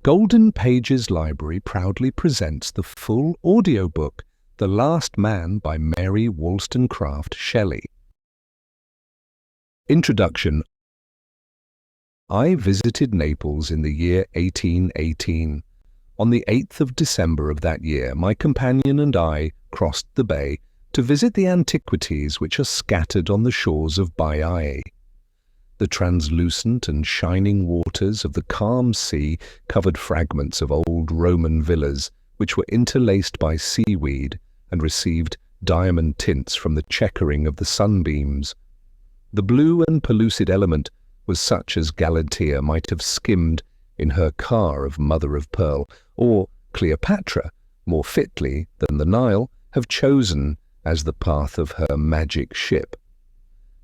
Golden Pages Library proudly presents the full audiobook, The Last Man by Mary Shelley. Introduction. I visited Naples in the year 1818. On the 8th of December of that year, my companion and I crossed the bay to visit the antiquities which are scattered on the shores of Baiae. The translucent and shining waters of the calm sea covered fragments of old Roman villas which were interlaced by seaweed and received diamond tints from the chequering of the sunbeams. The blue and pellucid element was such as Galatea might have skimmed in her car of mother of pearl, or Cleopatra, more fitly than the Nile, have chosen as the path of her magic ship.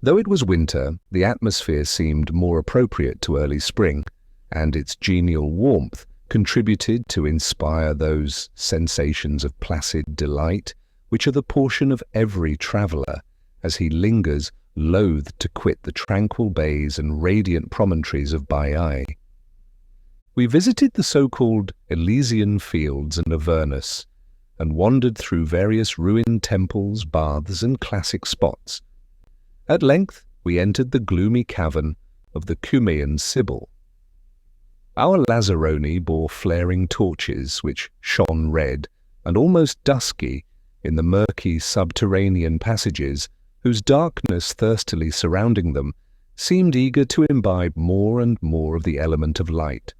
Though it was winter, the atmosphere seemed more appropriate to early spring, and its genial warmth contributed to inspire those sensations of placid delight which are the portion of every traveller as he lingers loath to quit the tranquil bays and radiant promontories of Baiae. We visited the so-called Elysian Fields and Avernus, and wandered through various ruined temples, baths, and classic spots. At length we entered the gloomy cavern of the Cumaean Sibyl. Our lazzaroni bore flaring torches which shone red and almost dusky in the murky subterranean passages whose darkness thirstily surrounding them seemed eager to imbibe more and more of the element of light.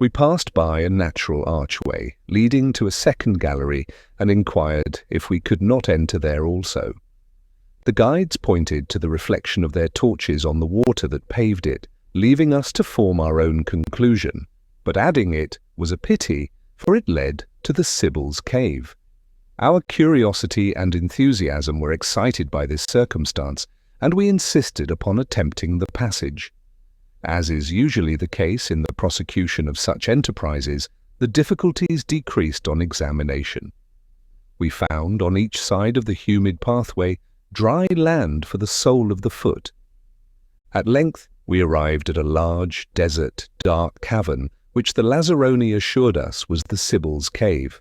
We passed by a natural archway leading to a second gallery and inquired if we could not enter there also. The guides pointed to the reflection of their torches on the water that paved it, leaving us to form our own conclusion, but adding it was a pity, for it led to the Sibyl's cave. Our curiosity and enthusiasm were excited by this circumstance, and we insisted upon attempting the passage. As is usually the case in the prosecution of such enterprises, the difficulties decreased on examination. We found on each side of the humid pathway dry land for the sole of the foot. At length we arrived at a large, desert, dark cavern which the lazzaroni assured us was the Sibyl's cave.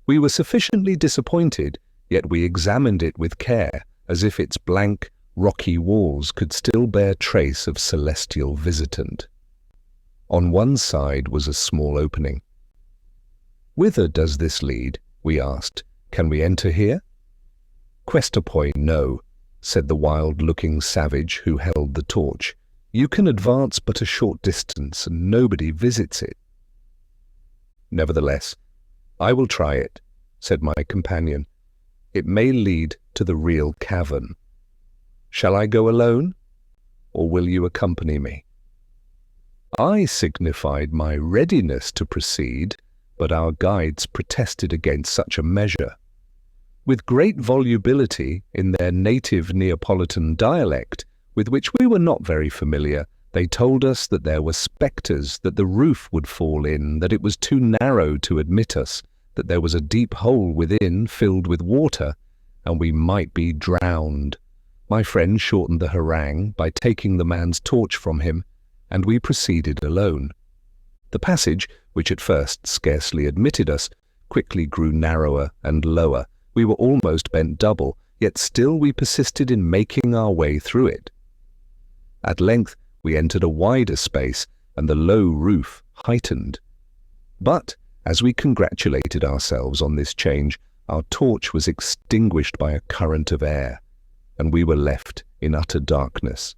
We were sufficiently disappointed, yet we examined it with care, as if its blank, rocky walls could still bear trace of celestial visitant. On one side was a small opening. "Whither does this lead?" we asked. "Can we enter here?" "Questa poi no," said the wild-looking savage who held the torch. "You can advance but a short distance, and nobody visits it." "Nevertheless, I will try it," said my companion. "It may lead to the real cavern. Shall I go alone, or will you accompany me?" I signified my readiness to proceed, but our guides protested against such a measure. With great volubility in their native Neapolitan dialect, with which we were not very familiar, they told us that there were spectres, that the roof would fall in, that it was too narrow to admit us, that there was a deep hole within filled with water, and we might be drowned. My friend shortened the harangue by taking the man's torch from him, and we proceeded alone. The passage, which at first scarcely admitted us, quickly grew narrower and lower. We were almost bent double, yet still we persisted in making our way through it. At length we entered a wider space, and the low roof heightened. But, as we congratulated ourselves on this change, our torch was extinguished by a current of air, and we were left in utter darkness.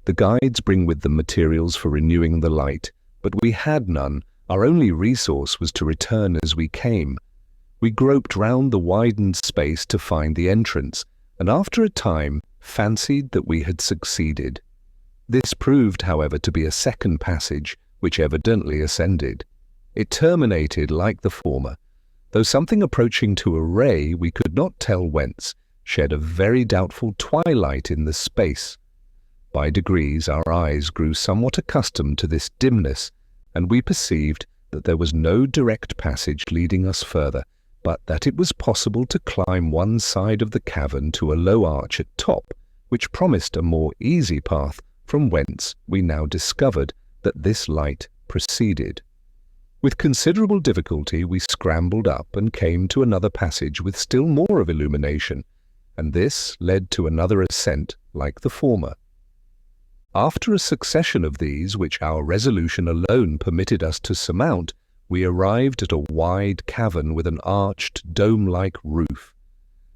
The guides bring with them materials for renewing the light, but we had none. Our only resource was to return as we came. We groped round the widened space to find the entrance, and after a time fancied that we had succeeded. This proved, however, to be a second passage, which evidently ascended. It terminated like the former, though something approaching to a ray, we could not tell whence, shed a very doubtful twilight in the space. By degrees our eyes grew somewhat accustomed to this dimness, and we perceived that there was no direct passage leading us further, but that it was possible to climb one side of the cavern to a low arch at top, which promised a more easy path, from whence we now discovered that this light proceeded. With considerable difficulty we scrambled up and came to another passage with still more of illumination, and this led to another ascent like the former. After a succession of these, which our resolution alone permitted us to surmount, we arrived at a wide cavern with an arched, dome-like roof.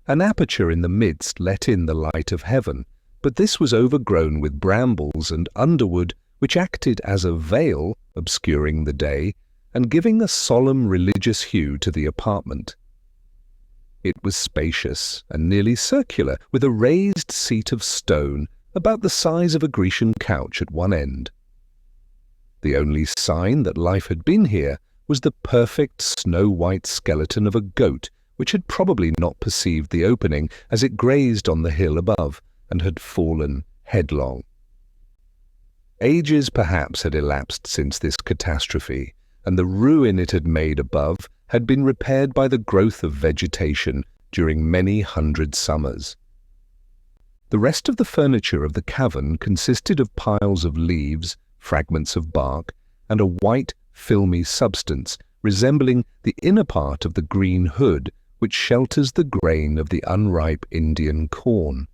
An aperture in the midst let in the light of heaven, but this was overgrown with brambles and underwood, which acted as a veil, obscuring the day, and giving a solemn religious hue to the apartment. It was spacious and nearly circular, with a raised seat of stone, about the size of a Grecian couch at one end. The only sign that life had been here was the perfect snow-white skeleton of a goat, which had probably not perceived the opening as it grazed on the hill above, and had fallen headlong. Ages perhaps had elapsed since this catastrophe, and the ruin it had made above had been repaired by the growth of vegetation during many hundred summers. The rest of the furniture of the cavern consisted of piles of leaves, fragments of bark, and a white, filmy substance resembling the inner part of the green hood which shelters the grain of the unripe Indian corn.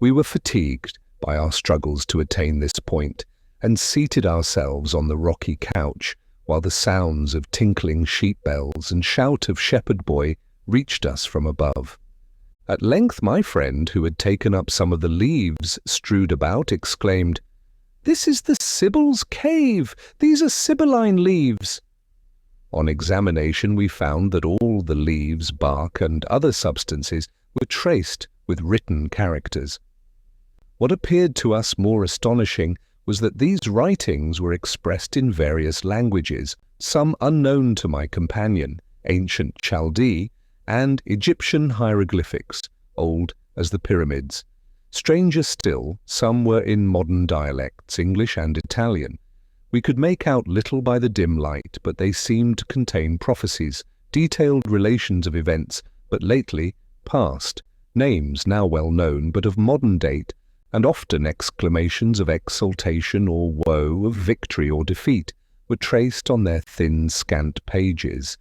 We were fatigued by our struggles to attain this point, and seated ourselves on the rocky couch, while the sounds of tinkling sheep bells and shout of shepherd boy reached us from above. At length my friend, who had taken up some of the leaves strewed about, exclaimed, "This is the Sibyl's cave! These are Sibylline leaves!" On examination we found that all the leaves, bark, and other substances were traced with written characters. What appeared to us more astonishing was that these writings were expressed in various languages, some unknown to my companion, ancient Chaldee, and Egyptian hieroglyphics, old as the pyramids. Stranger still, some were in modern dialects, English and Italian. We could make out little by the dim light, but they seemed to contain prophecies, detailed relations of events, but lately past, names now well known, but of modern date, and often exclamations of exultation or woe, of victory or defeat, were traced on their thin, scant pages.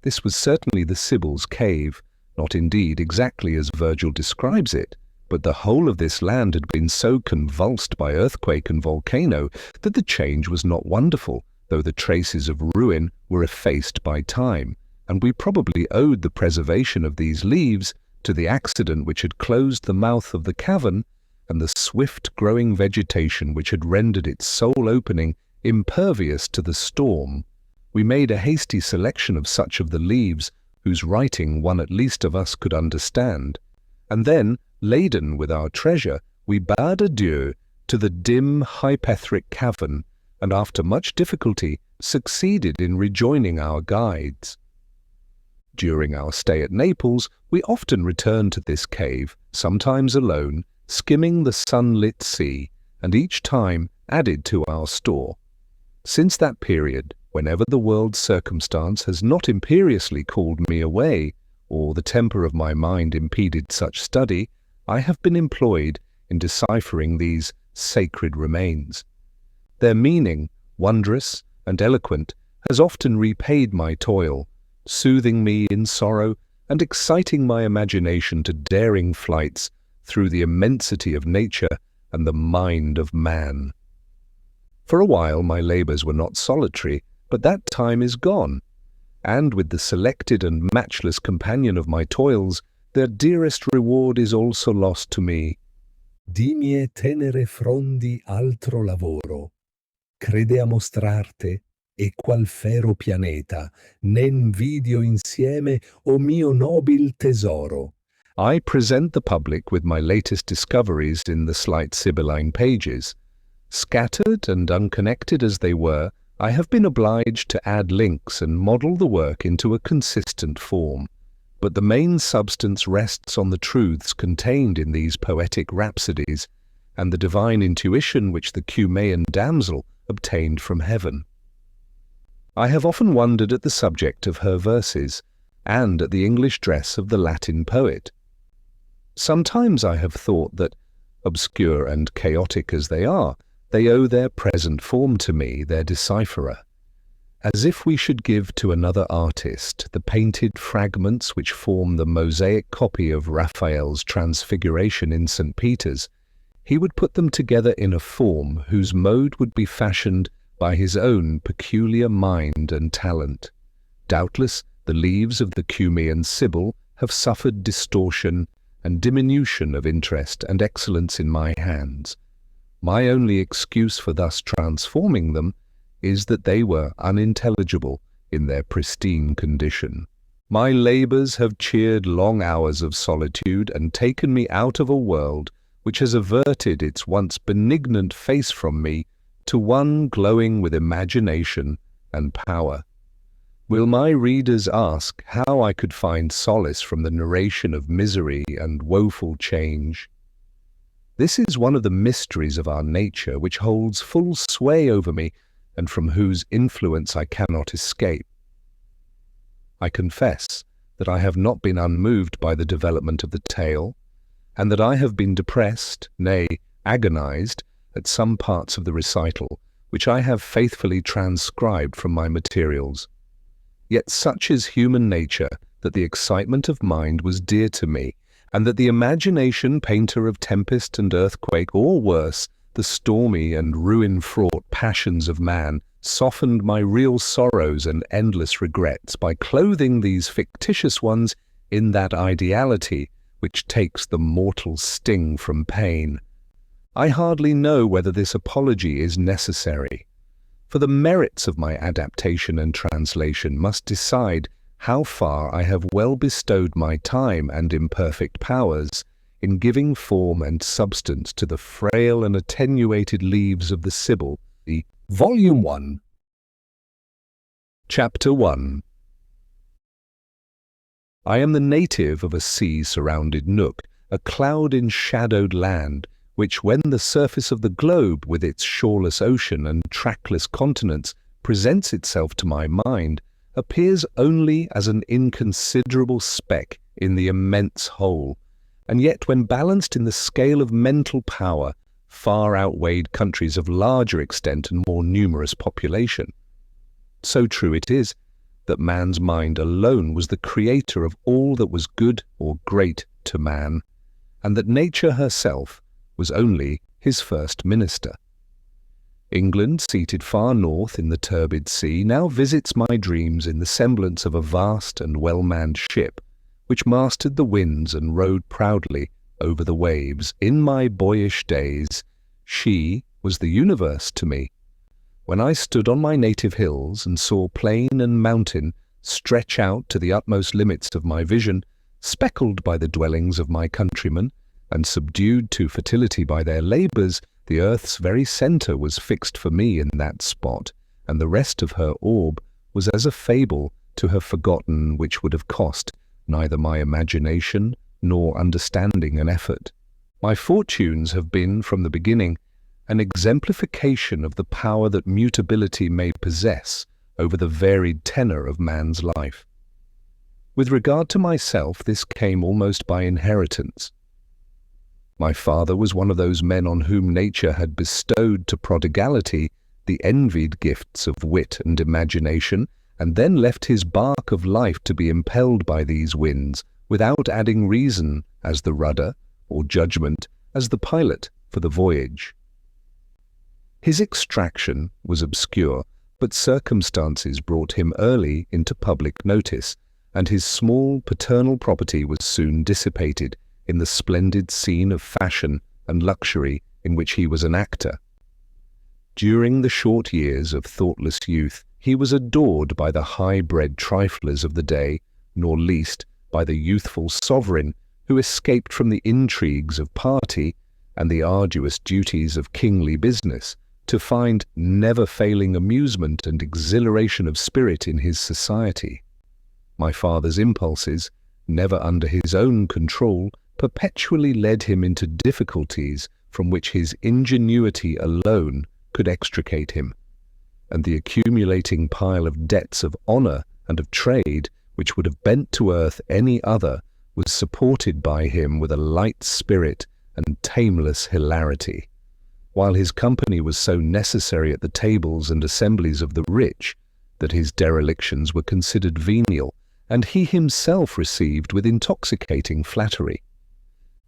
This was certainly the Sibyl's cave, not indeed exactly as Virgil describes it, but the whole of this land had been so convulsed by earthquake and volcano that the change was not wonderful, though the traces of ruin were effaced by time, and we probably owed the preservation of these leaves to the accident which had closed the mouth of the cavern, and the swift-growing vegetation which had rendered its sole opening impervious to the storm. We made a hasty selection of such of the leaves whose writing one at least of us could understand, and then, laden with our treasure, we bade adieu to the dim hypaethric cavern, and after much difficulty succeeded in rejoining our guides. During our stay at Naples, we often returned to this cave, sometimes alone, skimming the sunlit sea, and each time added to our store. Since that period, whenever the world's circumstance has not imperiously called me away, or the temper of my mind impeded such study, I have been employed in deciphering these sacred remains. Their meaning, wondrous and eloquent, has often repaid my toil, soothing me in sorrow and exciting my imagination to daring flights through the immensity of nature and the mind of man. For a while my labours were not solitary, but that time is gone, and with the selected and matchless companion of my toils, their dearest reward is also lost to me. Di mie tenere frondi altro lavoro, crede a mostrarte, e qual fero pianeta, ne invidio insieme, o mio nobil tesoro. I present the public with my latest discoveries in the slight Sibylline pages. Scattered and unconnected as they were, I have been obliged to add links and model the work into a consistent form, but the main substance rests on the truths contained in these poetic rhapsodies and the divine intuition which the Cumaean damsel obtained from heaven. I have often wondered at the subject of her verses, and at the English dress of the Latin poet. Sometimes I have thought that, obscure and chaotic as they are, They owe their present form to me, their decipherer. As if we should give to another artist the painted fragments which form the mosaic copy of Raphael's Transfiguration in St. Peter's, he would put them together in a form whose mode would be fashioned by his own peculiar mind and talent. Doubtless, the leaves of the Cumean Sibyl have suffered distortion and diminution of interest and excellence in my hands. My only excuse for thus transforming them is that they were unintelligible in their pristine condition. My labours have cheered long hours of solitude and taken me out of a world which has averted its once benignant face from me to one glowing with imagination and power. Will my readers ask how I could find solace from the narration of misery and woeful change? This is one of the mysteries of our nature which holds full sway over me and from whose influence I cannot escape. I confess that I have not been unmoved by the development of the tale, and that I have been depressed, nay, agonized, at some parts of the recital, which I have faithfully transcribed from my materials. Yet such is human nature that the excitement of mind was dear to me, and that the imagination painter of tempest and earthquake, or worse, the stormy and ruin-fraught passions of man, softened my real sorrows and endless regrets by clothing these fictitious ones in that ideality which takes the mortal sting from pain. I hardly know whether this apology is necessary, for the merits of my adaptation and translation must decide how far I have well bestowed my time and imperfect powers in giving form and substance to the frail and attenuated leaves of the Sibyl, the Volume 1. Chapter 1. I am the native of a sea-surrounded nook, a cloud-enshadowed land, which, when the surface of the globe with its shoreless ocean and trackless continents presents itself to my mind, appears only as an inconsiderable speck in the immense whole, and yet when balanced in the scale of mental power, far outweighed countries of larger extent and more numerous population. So true it is that man's mind alone was the creator of all that was good or great to man, and that nature herself was only his first minister. England, seated far north in the turbid sea, now visits my dreams in the semblance of a vast and well-manned ship, which mastered the winds and rode proudly over the waves. In my boyish days, she was the universe to me. When I stood on my native hills and saw plain and mountain stretch out to the utmost limits of my vision, speckled by the dwellings of my countrymen, and subdued to fertility by their labours, the earth's very centre was fixed for me in that spot, and the rest of her orb was as a fable to have forgotten, which would have cost neither my imagination nor understanding an effort. My fortunes have been, from the beginning, an exemplification of the power that mutability may possess over the varied tenor of man's life. With regard to myself, this came almost by inheritance. My father was one of those men on whom nature had bestowed to prodigality the envied gifts of wit and imagination, and then left his bark of life to be impelled by these winds, without adding reason as the rudder, or judgment as the pilot for the voyage. His extraction was obscure, but circumstances brought him early into public notice, and his small paternal property was soon dissipated in the splendid scene of fashion and luxury in which he was an actor. During the short years of thoughtless youth, he was adored by the high-bred triflers of the day, nor least by the youthful sovereign who escaped from the intrigues of party and the arduous duties of kingly business to find never-failing amusement and exhilaration of spirit in his society. My father's impulses, never under his own control, perpetually led him into difficulties from which his ingenuity alone could extricate him, and the accumulating pile of debts of honour and of trade, which would have bent to earth any other, was supported by him with a light spirit and tameless hilarity. while his company was so necessary at the tables and assemblies of the rich that his derelictions were considered venial, and he himself received with intoxicating flattery.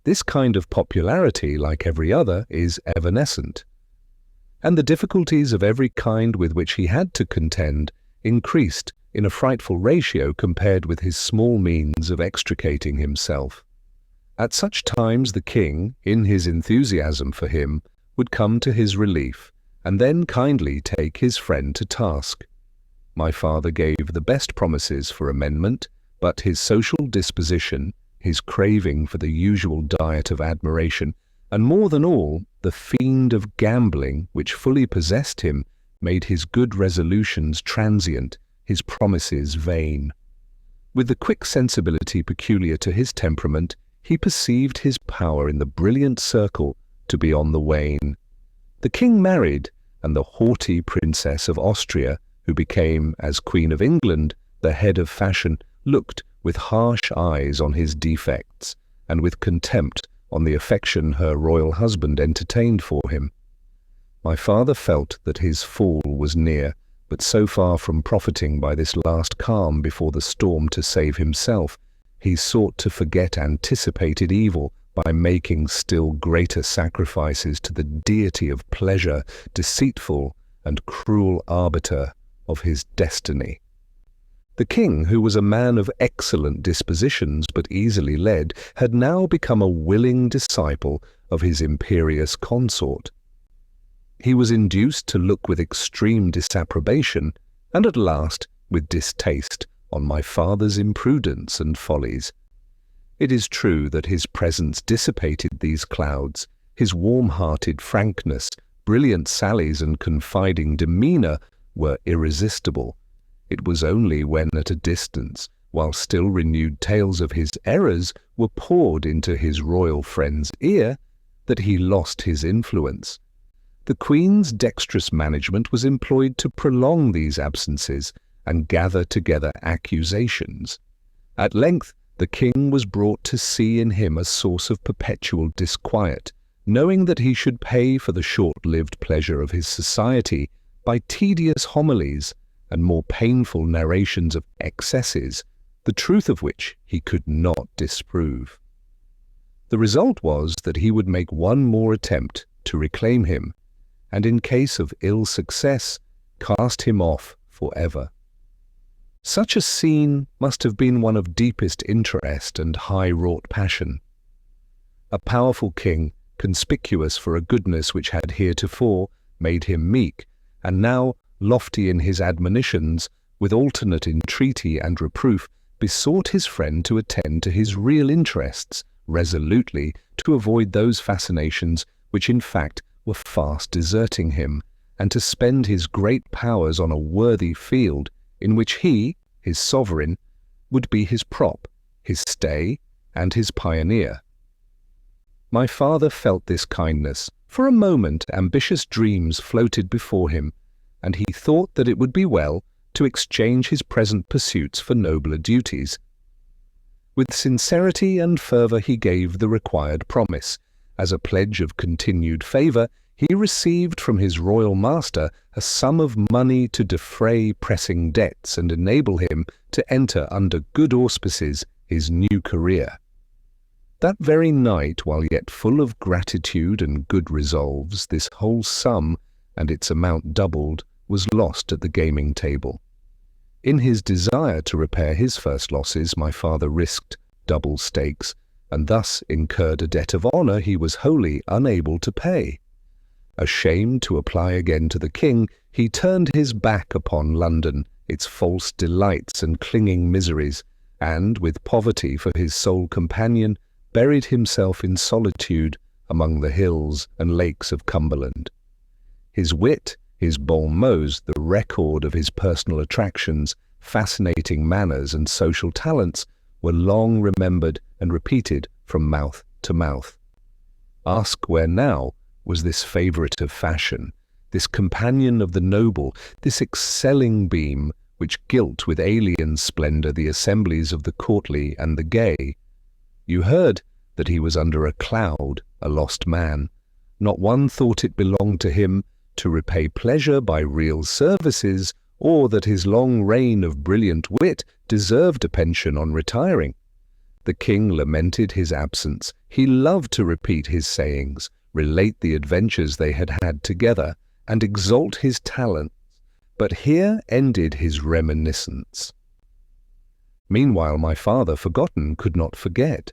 This kind of popularity, like every other, is evanescent, and the difficulties of every kind with which he had to contend increased in a frightful ratio compared with his small means of extricating himself. At such times the king, in his enthusiasm for him, would come to his relief, and then kindly take his friend to task. My father gave the best promises for amendment, but his social disposition, his craving for the usual diet of admiration, and more than all, the fiend of gambling which fully possessed him, made his good resolutions transient, his promises vain. With the quick sensibility peculiar to his temperament, he perceived his power in the brilliant circle to be on the wane. The king married, and the haughty Princess of Austria, who became, as Queen of England, the head of fashion, looked with harsh eyes on his defects, and with contempt on the affection her royal husband entertained for him. My father felt that his fall was near, but so far from profiting by this last calm before the storm to save himself, he sought to forget anticipated evil by making still greater sacrifices to the deity of pleasure, deceitful and cruel arbiter of his destiny. The king, who was a man of excellent dispositions but easily led, had now become a willing disciple of his imperious consort. He was induced to look with extreme disapprobation, and at last with distaste, on my father's imprudence and follies. It is true that his presence dissipated these clouds. His warm-hearted frankness, brilliant sallies, and confiding demeanour were irresistible. It was only when at a distance, while still renewed tales of his errors were poured into his royal friend's ear, that he lost his influence. The Queen's dexterous management was employed to prolong these absences and gather together accusations. At length the king was brought to see in him a source of perpetual disquiet, knowing that he should pay for the short-lived pleasure of his society by tedious homilies and more painful narrations of excesses, the truth of which he could not disprove. The result was that he would make one more attempt to reclaim him, and in case of ill success, cast him off forever. Such a scene must have been one of deepest interest and high-wrought passion. A powerful king, conspicuous for a goodness which had heretofore made him meek, and now lofty in his admonitions, with alternate entreaty and reproof, besought his friend to attend to his real interests, resolutely to avoid those fascinations which in fact were fast deserting him, and to spend his great powers on a worthy field, in which he, his sovereign, would be his prop, his stay, and his pioneer. My father felt this kindness. For a moment ambitious dreams floated before him, and he thought that it would be well to exchange his present pursuits for nobler duties. With sincerity and fervour he gave the required promise. As a pledge of continued favour, he received from his royal master a sum of money to defray pressing debts and enable him to enter under good auspices his new career. That very night, while yet full of gratitude and good resolves, this whole sum, and its amount doubled, was lost at the gaming table. In his desire to repair his first losses, my father risked double stakes, and thus incurred a debt of honour he was wholly unable to pay. Ashamed to apply again to the king, he turned his back upon London, its false delights and clinging miseries, and, with poverty for his sole companion, buried himself in solitude among the hills and lakes of Cumberland. His wit, his bon mots, the record of his personal attractions, fascinating manners and social talents, were long remembered and repeated from mouth to mouth. Ask where now was this favourite of fashion, this companion of the noble, this excelling beam which gilt with alien splendour the assemblies of the courtly and the gay. You heard that he was under a cloud, a lost man. Not one thought it belonged to him to repay pleasure by real services, or that his long reign of brilliant wit deserved a pension on retiring. The king lamented his absence. He loved to repeat his sayings, relate the adventures they had had together, and exalt his talents. But here ended his reminiscence. Meanwhile my father, forgotten, could not forget.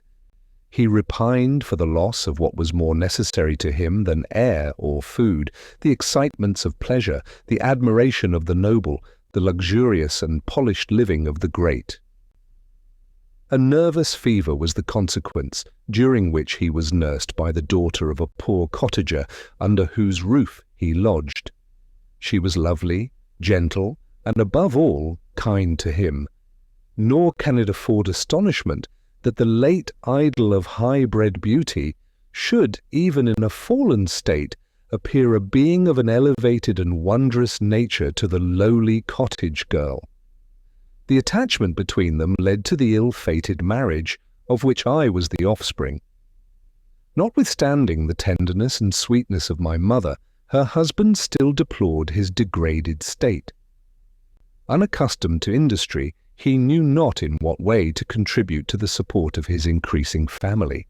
He repined for the loss of what was more necessary to him than air or food, the excitements of pleasure, the admiration of the noble, the luxurious and polished living of the great. A nervous fever was the consequence, during which he was nursed by the daughter of a poor cottager under whose roof he lodged. She was lovely, gentle, and above all kind to him. Nor can it afford astonishment that the late idol of high-bred beauty should, even in a fallen state, appear a being of an elevated and wondrous nature to the lowly cottage girl. The attachment between them led to the ill-fated marriage, of which I was the offspring. Notwithstanding the tenderness and sweetness of my mother, her husband still deplored his degraded state. Unaccustomed to industry, he knew not in what way to contribute to the support of his increasing family.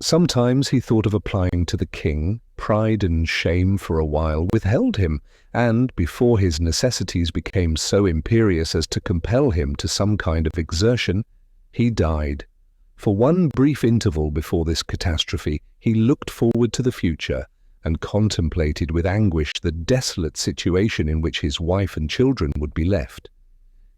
Sometimes he thought of applying to the king. Pride and shame for a while withheld him, and, before his necessities became so imperious as to compel him to some kind of exertion, he died. For one brief interval before this catastrophe, he looked forward to the future, and contemplated with anguish the desolate situation in which his wife and children would be left.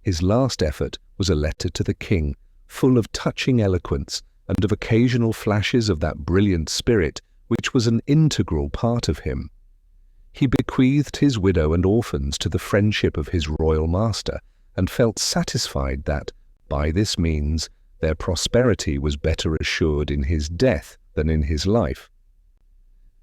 His last effort was a letter to the king, full of touching eloquence, and of occasional flashes of that brilliant spirit which was an integral part of him. He bequeathed his widow and orphans to the friendship of his royal master, and felt satisfied that, by this means, their prosperity was better assured in his death than in his life.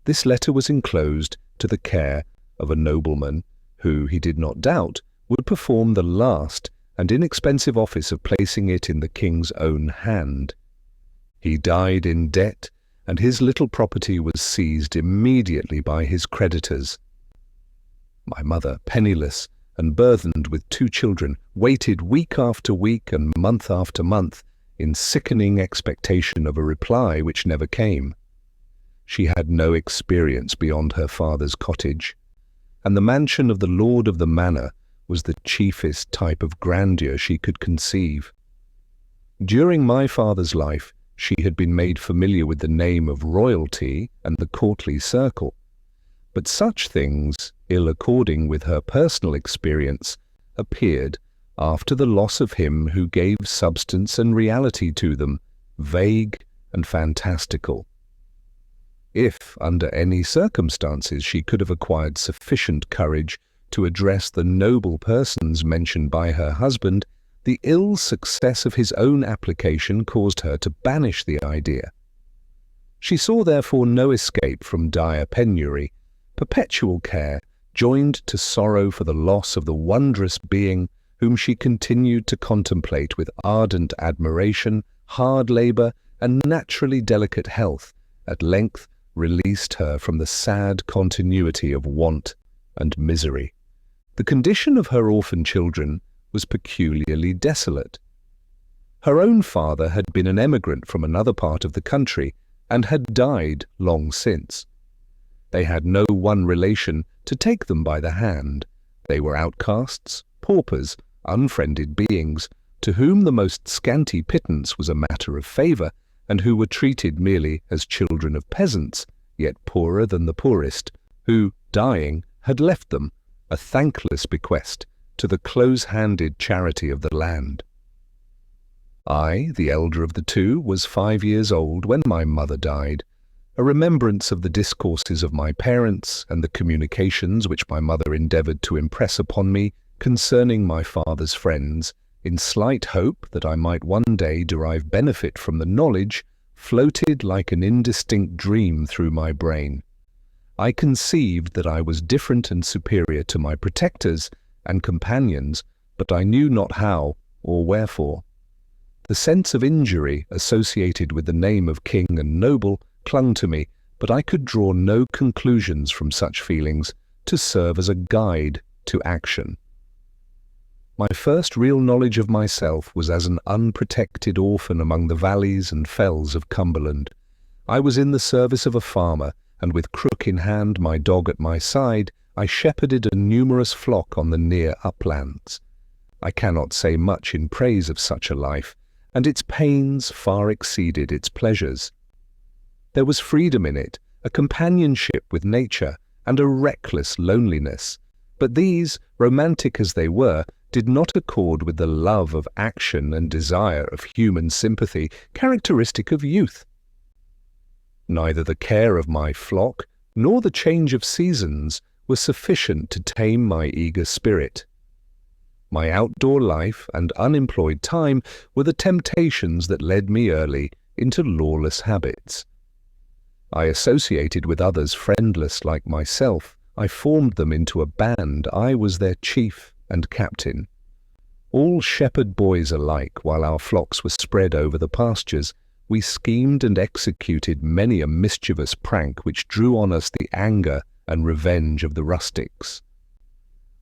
This letter was enclosed to the care of a nobleman who, he did not doubt, would perform the last and inexpensive office of placing it in the king's own hand. He died in debt, and his little property was seized immediately by his creditors. My mother, penniless and burthened with 2 children, waited week after week and month after month in sickening expectation of a reply which never came. She had no experience beyond her father's cottage, and the mansion of the lord of the manor was the chiefest type of grandeur she could conceive. During my father's life, she had been made familiar with the name of royalty and the courtly circle, but such things, ill according with her personal experience, appeared, after the loss of him who gave substance and reality to them, vague and fantastical. If, under any circumstances, she could have acquired sufficient courage to address the noble persons mentioned by her husband, the ill success of his own application caused her to banish the idea. She saw therefore no escape from dire penury. Perpetual care, joined to sorrow for the loss of the wondrous being whom she continued to contemplate with ardent admiration, hard labour, and naturally delicate health, at length released her from the sad continuity of want and misery. The condition of her orphan children was peculiarly desolate. Her own father had been an emigrant from another part of the country, and had died long since. They had no one relation to take them by the hand. They were outcasts, paupers, unfriended beings, to whom the most scanty pittance was a matter of favour, and who were treated merely as children of peasants, yet poorer than the poorest, who, dying, had left them, a thankless bequest, to the close-handed charity of the land. I, the elder of the 2, was 5 years old when my mother died. A remembrance of the discourses of my parents and the communications which my mother endeavoured to impress upon me concerning my father's friends, in slight hope that I might one day derive benefit from the knowledge, floated like an indistinct dream through my brain. I conceived that I was different and superior to my protectors and companions, but I knew not how or wherefore. The sense of injury associated with the name of king and noble clung to me, but I could draw no conclusions from such feelings to serve as a guide to action. My first real knowledge of myself was as an unprotected orphan among the valleys and fells of Cumberland. I was in the service of a farmer, and with crook in hand, my dog at my side, I shepherded a numerous flock on the near uplands. I cannot say much in praise of such a life, and its pains far exceeded its pleasures. There was freedom in it, a companionship with nature, and a reckless loneliness. But these, romantic as they were, did not accord with the love of action and desire of human sympathy characteristic of youth. Neither the care of my flock nor the change of seasons were sufficient to tame my eager spirit. My outdoor life and unemployed time were the temptations that led me early into lawless habits. I associated with others friendless like myself. I formed them into a band. I was their chief and captain. All shepherd boys alike, while our flocks were spread over the pastures, we schemed and executed many a mischievous prank which drew on us the anger and revenge of the rustics.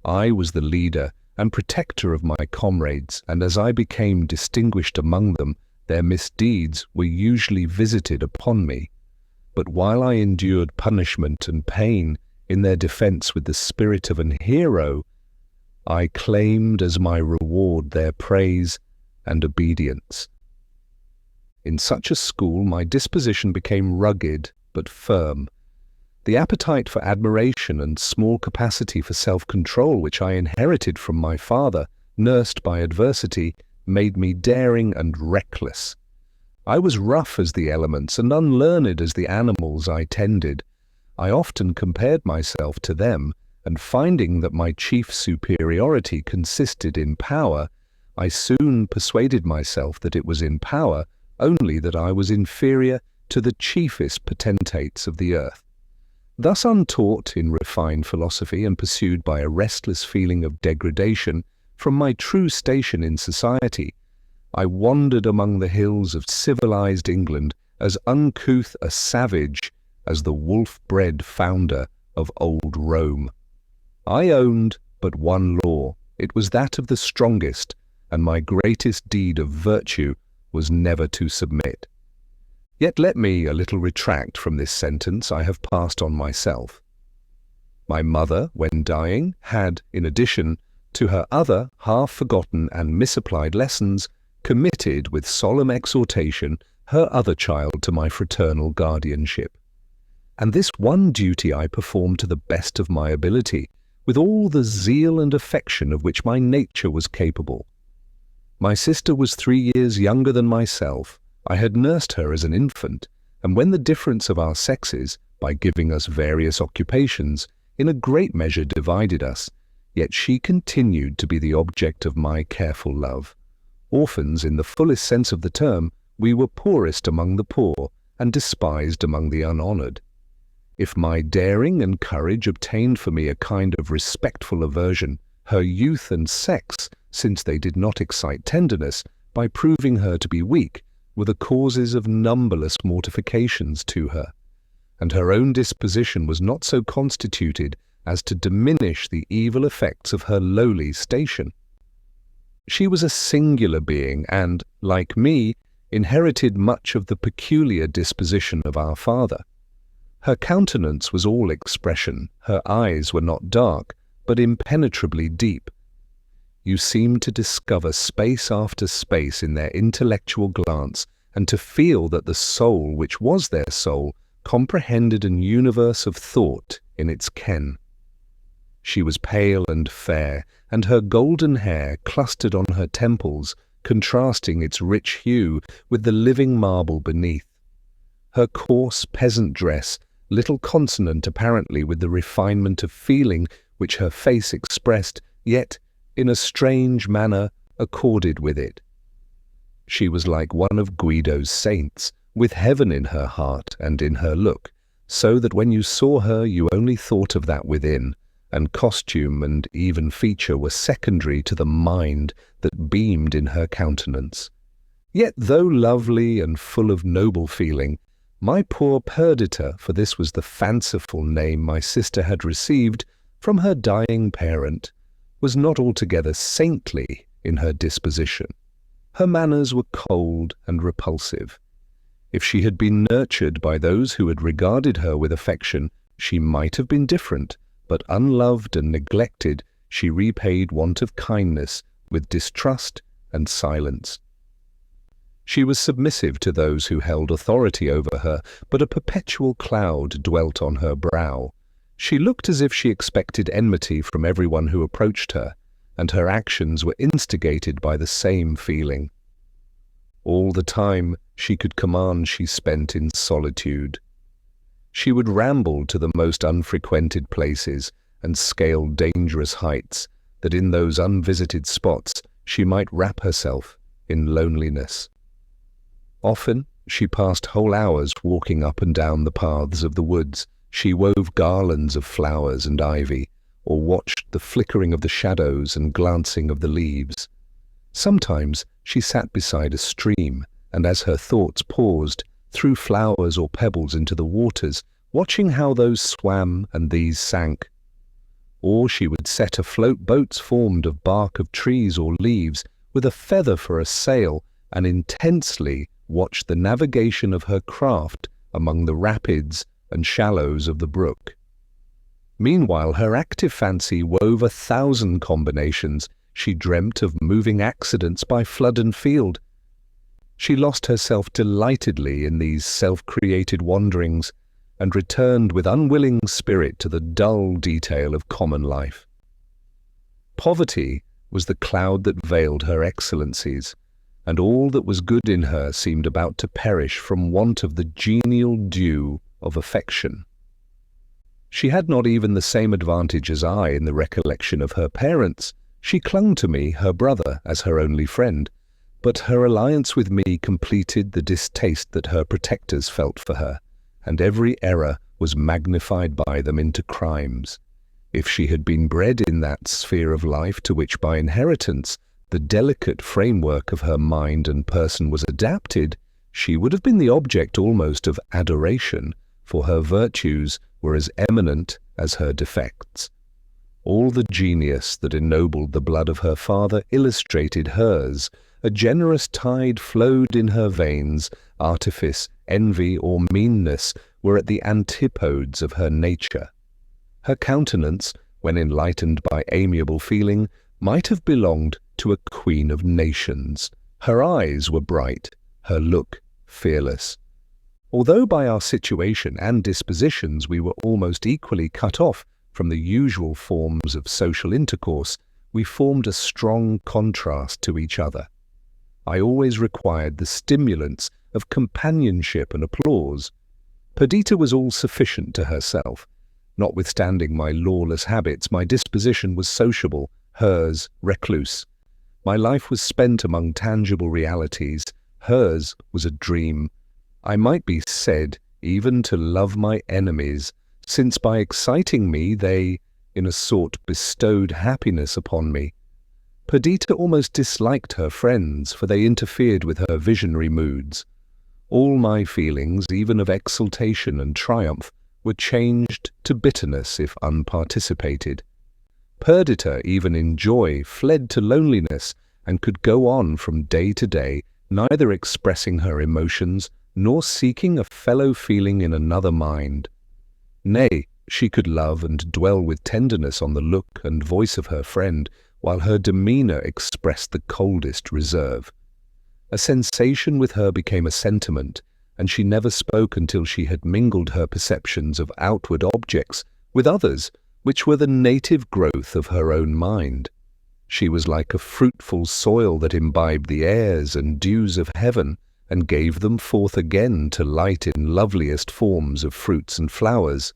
I was the leader and protector of my comrades, and as I became distinguished among them, their misdeeds were usually visited upon me. But while I endured punishment and pain in their defense with the spirit of an hero, I claimed as my reward their praise and obedience. In such a school my disposition became rugged but firm. The appetite for admiration and small capacity for self-control which I inherited from my father, nursed by adversity, made me daring and reckless. I was rough as the elements and unlearned as the animals I tended. I often compared myself to them, and finding that my chief superiority consisted in power, I soon persuaded myself that it was in power only that I was inferior to the chiefest potentates of the earth. Thus untaught in refined philosophy and pursued by a restless feeling of degradation from my true station in society, I wandered among the hills of civilized England as uncouth a savage as the wolf-bred founder of old Rome. I owned but one law. It was that of the strongest, and my greatest deed of virtue was never to submit. Yet let me a little retract from this sentence I have passed on myself. My mother, when dying, had, in addition to her other half-forgotten and misapplied lessons, committed with solemn exhortation her other child to my fraternal guardianship. And this one duty I performed to the best of my ability, with all the zeal and affection of which my nature was capable. My sister was 3 years younger than myself. I had nursed her as an infant, and when the difference of our sexes, by giving us various occupations, in a great measure divided us, yet she continued to be the object of my careful love. Orphans, in the fullest sense of the term, we were poorest among the poor, and despised among the unhonored. If my daring and courage obtained for me a kind of respectful aversion, her youth and sex, since they did not excite tenderness, by proving her to be weak, were the causes of numberless mortifications to her, and her own disposition was not so constituted as to diminish the evil effects of her lowly station. She was a singular being and, like me, inherited much of the peculiar disposition of our father. Her countenance was all expression. Her eyes were not dark, but impenetrably deep. You seemed to discover space after space in their intellectual glance, and to feel that the soul which was their soul comprehended an universe of thought in its ken. She was pale and fair, and her golden hair clustered on her temples, contrasting its rich hue with the living marble beneath. Her coarse peasant dress, little consonant apparently with the refinement of feeling which her face expressed, yet, in a strange manner, accorded with it. She was like one of Guido's saints, with heaven in her heart and in her look, so that when you saw her you only thought of that within, and costume and even feature were secondary to the mind that beamed in her countenance. Yet though lovely and full of noble feeling, My poor Perdita, for this was the fanciful name my sister had received from her dying parent, was not altogether saintly in her disposition. Her manners were cold and repulsive. If she had been nurtured by those who had regarded her with affection, she might have been different, but unloved and neglected, she repaid want of kindness with distrust and silence. She was submissive to those who held authority over her, but a perpetual cloud dwelt on her brow. She looked as if she expected enmity from everyone who approached her, and her actions were instigated by the same feeling. All the time she could command she spent in solitude. She would ramble to the most unfrequented places and scale dangerous heights, that in those unvisited spots she might wrap herself in loneliness. Often she passed whole hours walking up and down the paths of the woods. She wove garlands of flowers and ivy, or watched the flickering of the shadows and glancing of the leaves. Sometimes she sat beside a stream, and as her thoughts paused, threw flowers or pebbles into the waters, watching how those swam and these sank. Or she would set afloat boats formed of bark of trees or leaves, with a feather for a sail, and intensely watch the navigation of her craft among the rapids and shallows of the brook. Meanwhile, her active fancy wove 1,000 combinations. She dreamt of moving accidents by flood and field. She lost herself delightedly in these self-created wanderings, and returned with unwilling spirit to the dull detail of common life. Poverty was the cloud that veiled her excellencies, and all that was good in her seemed about to perish from want of the genial dew of affection. She had not even the same advantage as I in the recollection of her parents. She clung to me, her brother, as her only friend, but her alliance with me completed the distaste that her protectors felt for her, and every error was magnified by them into crimes. If she had been bred in that sphere of life to which by inheritance the delicate framework of her mind and person was adapted, she would have been the object almost of adoration, for her virtues were as eminent as her defects. All the genius that ennobled the blood of her father illustrated hers. A generous tide flowed in her veins. Artifice, envy, or meanness were at the antipodes of her nature. Her countenance, when enlightened by amiable feeling, might have belonged to a queen of nations. Her eyes were bright, her look fearless. Although by our situation and dispositions we were almost equally cut off from the usual forms of social intercourse, we formed a strong contrast to each other. I always required the stimulants of companionship and applause. Perdita was all sufficient to herself. Notwithstanding my lawless habits, my disposition was sociable, hers recluse. My life was spent among tangible realities, hers was a dream. I might be said even to love my enemies, since by exciting me they, in a sort, bestowed happiness upon me. Perdita almost disliked her friends, for they interfered with her visionary moods. All my feelings, even of exultation and triumph, were changed to bitterness if unparticipated. Perdita, even in joy, fled to loneliness, and could go on from day to day, neither expressing her emotions, nor seeking a fellow feeling in another mind. Nay, she could love and dwell with tenderness on the look and voice of her friend, while her demeanour expressed the coldest reserve. A sensation with her became a sentiment, and she never spoke until she had mingled her perceptions of outward objects with others which were the native growth of her own mind. She was like a fruitful soil that imbibed the airs and dews of heaven, and gave them forth again to light in loveliest forms of fruits and flowers.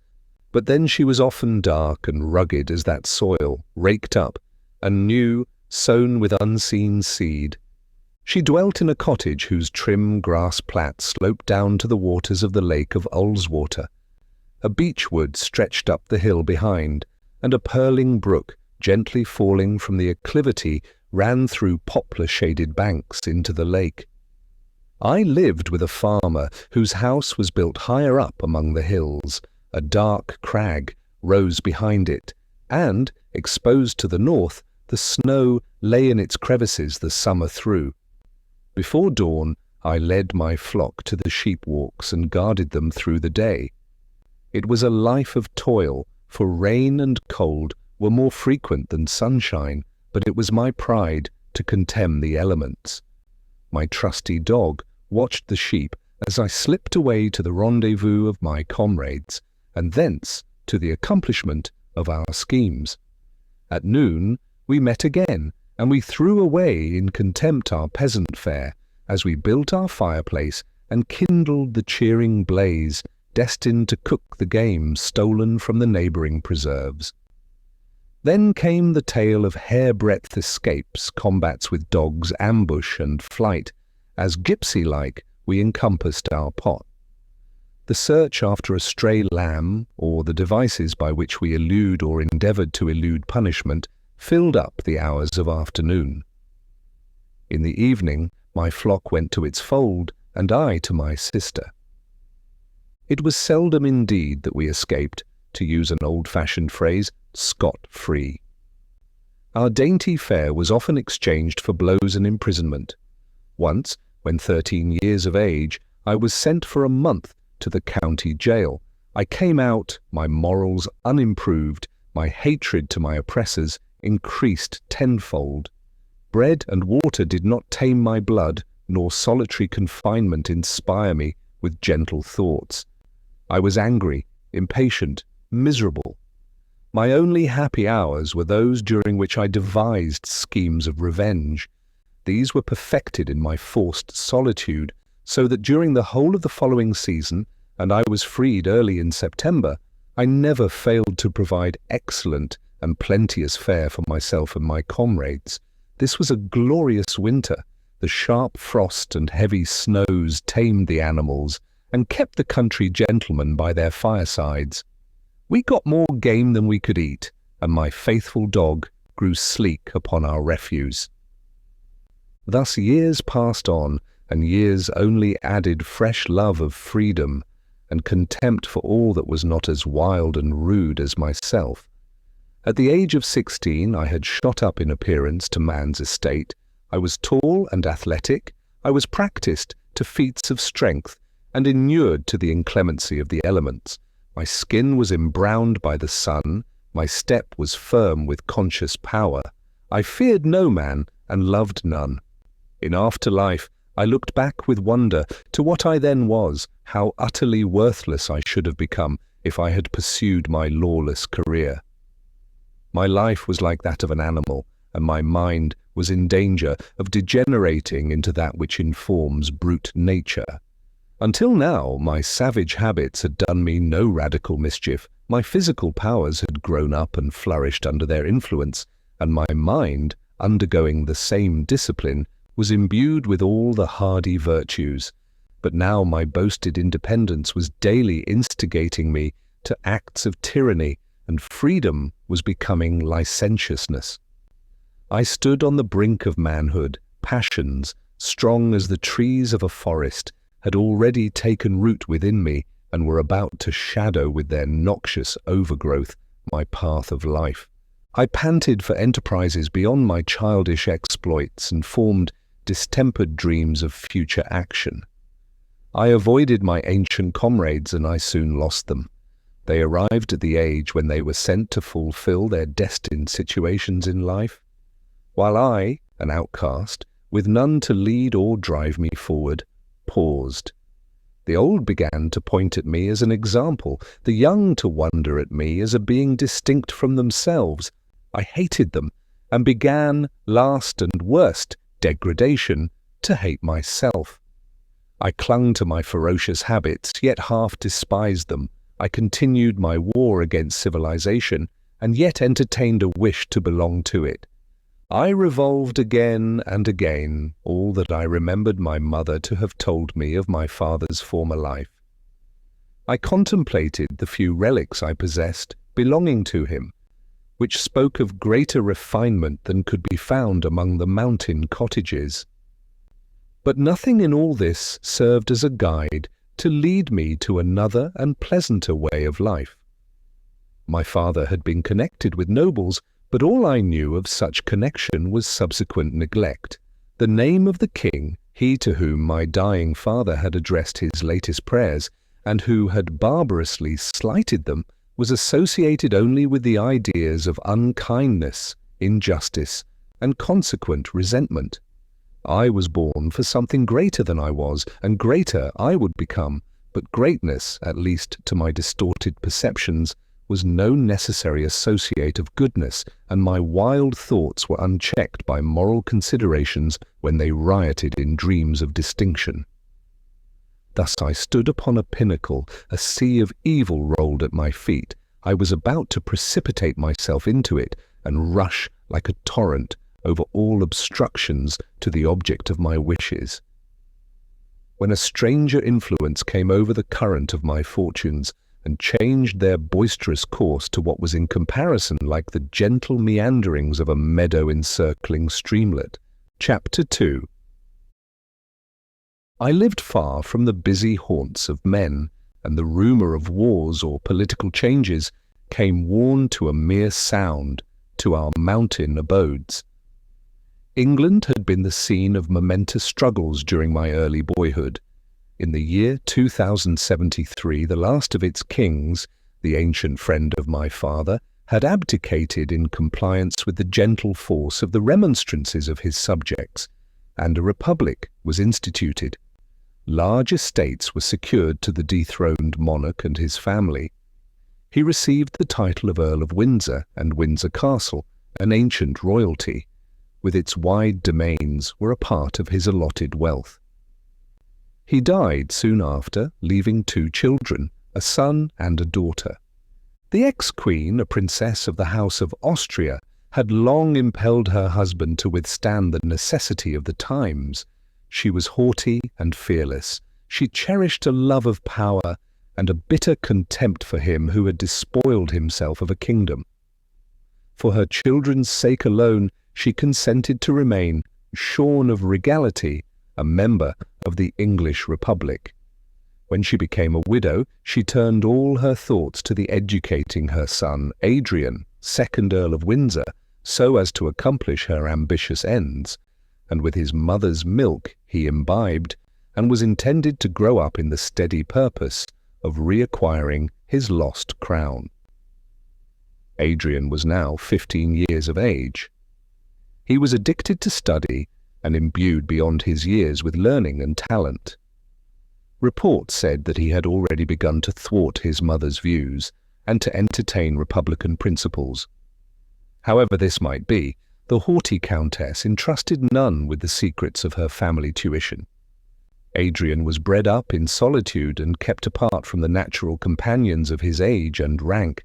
But then she was often dark and rugged as that soil, raked up, and new, sown with unseen seed. She dwelt in a cottage whose trim grass plat sloped down to the waters of the lake of Ullswater. A beechwood stretched up the hill behind, and a purling brook, gently falling from the acclivity, ran through poplar-shaded banks into the lake. I lived with a farmer whose house was built higher up among the hills. A dark crag rose behind it, and, exposed to the north, the snow lay in its crevices the summer through. Before dawn, I led my flock to the sheep walks and guarded them through the day. It was a life of toil, for rain and cold were more frequent than sunshine, but it was my pride to contemn the elements. My trusty dog watched the sheep as I slipped away to the rendezvous of my comrades, and thence to the accomplishment of our schemes. At noon we met again, and we threw away in contempt our peasant fare, as we built our fireplace and kindled the cheering blaze, destined to cook the game stolen from the neighbouring preserves. Then came the tale of hair-breadth escapes, combats with dogs, ambush and flight, as gypsy-like we encompassed our pot. The search after a stray lamb, or the devices by which we elude or endeavoured to elude punishment, filled up the hours of afternoon. In the evening, my flock went to its fold, and I to my sister. It was seldom indeed that we escaped, to use an old-fashioned phrase, scot-free. Our dainty fare was often exchanged for blows and imprisonment. Once, when 13 years of age, I was sent for a month to the county jail. I came out, my morals unimproved, my hatred to my oppressors increased tenfold. Bread and water did not tame my blood, nor solitary confinement inspire me with gentle thoughts. I was angry, impatient, miserable. My only happy hours were those during which I devised schemes of revenge. These were perfected in my forced solitude, so that during the whole of the following season, and I was freed early in September, I never failed to provide excellent and plenteous fare for myself and my comrades. This was a glorious winter. The sharp frost and heavy snows tamed the animals and kept the country gentlemen by their firesides. We got more game than we could eat, and my faithful dog grew sleek upon our refuse. Thus years passed on, and years only added fresh love of freedom and contempt for all that was not as wild and rude as myself. At the age of 16, I had shot up in appearance to man's estate. I was tall and athletic. I was practised to feats of strength and inured to the inclemency of the elements. My skin was embrowned by the sun. My step was firm with conscious power. I feared no man and loved none. In after life, I looked back with wonder to what I then was, how utterly worthless I should have become if I had pursued my lawless career. My life was like that of an animal, and my mind was in danger of degenerating into that which informs brute nature. Until now, my savage habits had done me no radical mischief. My physical powers had grown up and flourished under their influence, and my mind, undergoing the same discipline, was imbued with all the hardy virtues. But now my boasted independence was daily instigating me to acts of tyranny, and freedom was becoming licentiousness. I stood on the brink of manhood. Passions, strong as the trees of a forest, had already taken root within me and were about to shadow with their noxious overgrowth my path of life. I panted for enterprises beyond my childish exploits and formed distempered dreams of future action. I avoided my ancient comrades, and I soon lost them. They arrived at the age when they were sent to fulfill their destined situations in life, while I, an outcast, with none to lead or drive me forward, paused. The old began to point at me as an example, the young to wonder at me as a being distinct from themselves. I hated them, and began, last and worst, degradation, to hate myself. I clung to my ferocious habits, yet half despised them. I continued my war against civilization, and yet entertained a wish to belong to it. I revolved again and again all that I remembered my mother to have told me of my father's former life. I contemplated the few relics I possessed belonging to him, which spoke of greater refinement than could be found among the mountain cottages. But nothing in all this served as a guide to lead me to another and pleasanter way of life. My father had been connected with nobles, but all I knew of such connection was subsequent neglect. The name of the king, he to whom my dying father had addressed his latest prayers, and who had barbarously slighted them, was associated only with the ideas of unkindness, injustice, and consequent resentment. I was born for something greater than I was, and greater I would become, but greatness, at least to my distorted perceptions, was no necessary associate of goodness, and my wild thoughts were unchecked by moral considerations when they rioted in dreams of distinction. Thus I stood upon a pinnacle, a sea of evil rolled at my feet. I was about to precipitate myself into it and rush like a torrent over all obstructions to the object of my wishes, when a stranger influence came over the current of my fortunes and changed their boisterous course to what was in comparison like the gentle meanderings of a meadow-encircling streamlet. Chapter 2. I lived far from the busy haunts of men, and the rumour of wars or political changes came worn to a mere sound to our mountain abodes. England had been the scene of momentous struggles during my early boyhood. In the year 2073, the last of its kings, the ancient friend of my father, had abdicated in compliance with the gentle force of the remonstrances of his subjects, and a republic was instituted. Large estates were secured to the dethroned monarch and his family. He received the title of Earl of Windsor and Windsor Castle, an ancient royalty, with its wide domains, were a part of his allotted wealth. He died soon after, leaving 2 children, a son and a daughter. The ex-queen, a princess of the House of Austria, had long impelled her husband to withstand the necessity of the times. She was haughty and fearless. She cherished a love of power and a bitter contempt for him who had despoiled himself of a kingdom. For her children's sake alone, she consented to remain, shorn of regality, a member of the English Republic. When she became a widow, she turned all her thoughts to the educating her son, Adrian, 2nd Earl of Windsor, so as to accomplish her ambitious ends, and with his mother's milk he imbibed, and was intended to grow up in the steady purpose of reacquiring his lost crown. Adrian was now 15 years of age. He was addicted to study and imbued beyond his years with learning and talent. Reports said that he had already begun to thwart his mother's views and to entertain republican principles. However this might be, the haughty countess entrusted none with the secrets of her family tuition. Adrian was bred up in solitude and kept apart from the natural companions of his age and rank.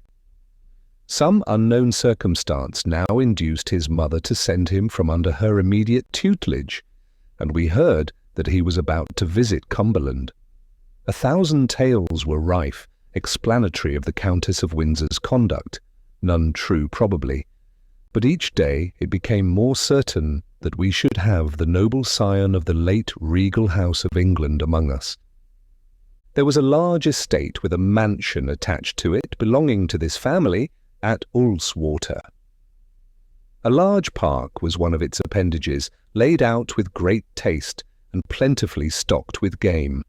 Some unknown circumstance now induced his mother to send him from under her immediate tutelage, and we heard that he was about to visit Cumberland. 1,000 tales were rife, explanatory of the Countess of Windsor's conduct, none true probably, but each day it became more certain that we should have the noble scion of the late regal house of England among us. There was a large estate with a mansion attached to it belonging to this family at Ullswater. A large park was one of its appendages, laid out with great taste and plentifully stocked with game.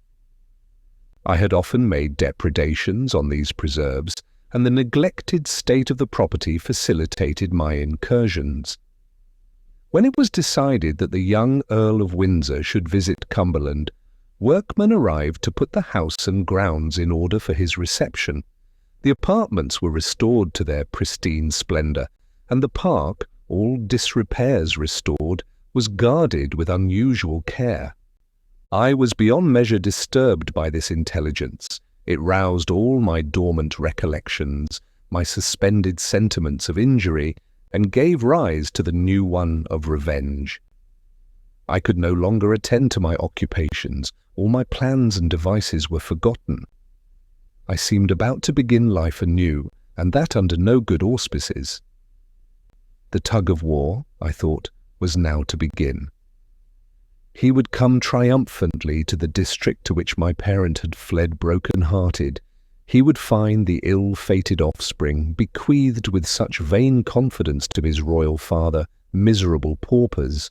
I had often made depredations on these preserves, and the neglected state of the property facilitated my incursions. When it was decided that the young Earl of Windsor should visit Cumberland, workmen arrived to put the house and grounds in order for his reception. The apartments were restored to their pristine splendour, and the park, all disrepairs restored, was guarded with unusual care. I was beyond measure disturbed by this intelligence. It roused all my dormant recollections, my suspended sentiments of injury, and gave rise to the new one of revenge. I could no longer attend to my occupations. All my plans and devices were forgotten. I seemed about to begin life anew, and that under no good auspices. The tug of war, I thought, was now to begin. He would come triumphantly to the district to which my parent had fled broken-hearted. He would find the ill-fated offspring bequeathed with such vain confidence to his royal father, miserable paupers,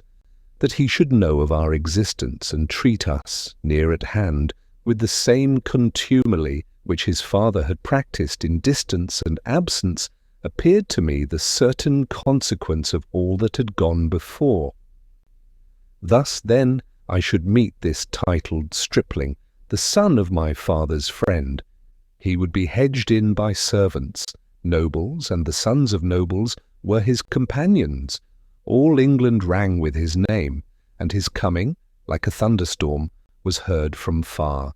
that he should know of our existence and treat us, near at hand, with the same contumely which his father had practised in distance and absence, appeared to me the certain consequence of all that had gone before. Thus, then, I should meet this titled stripling, the son of my father's friend. He would be hedged in by servants. Nobles and the sons of nobles were his companions. All England rang with his name, and his coming, like a thunderstorm, was heard from far.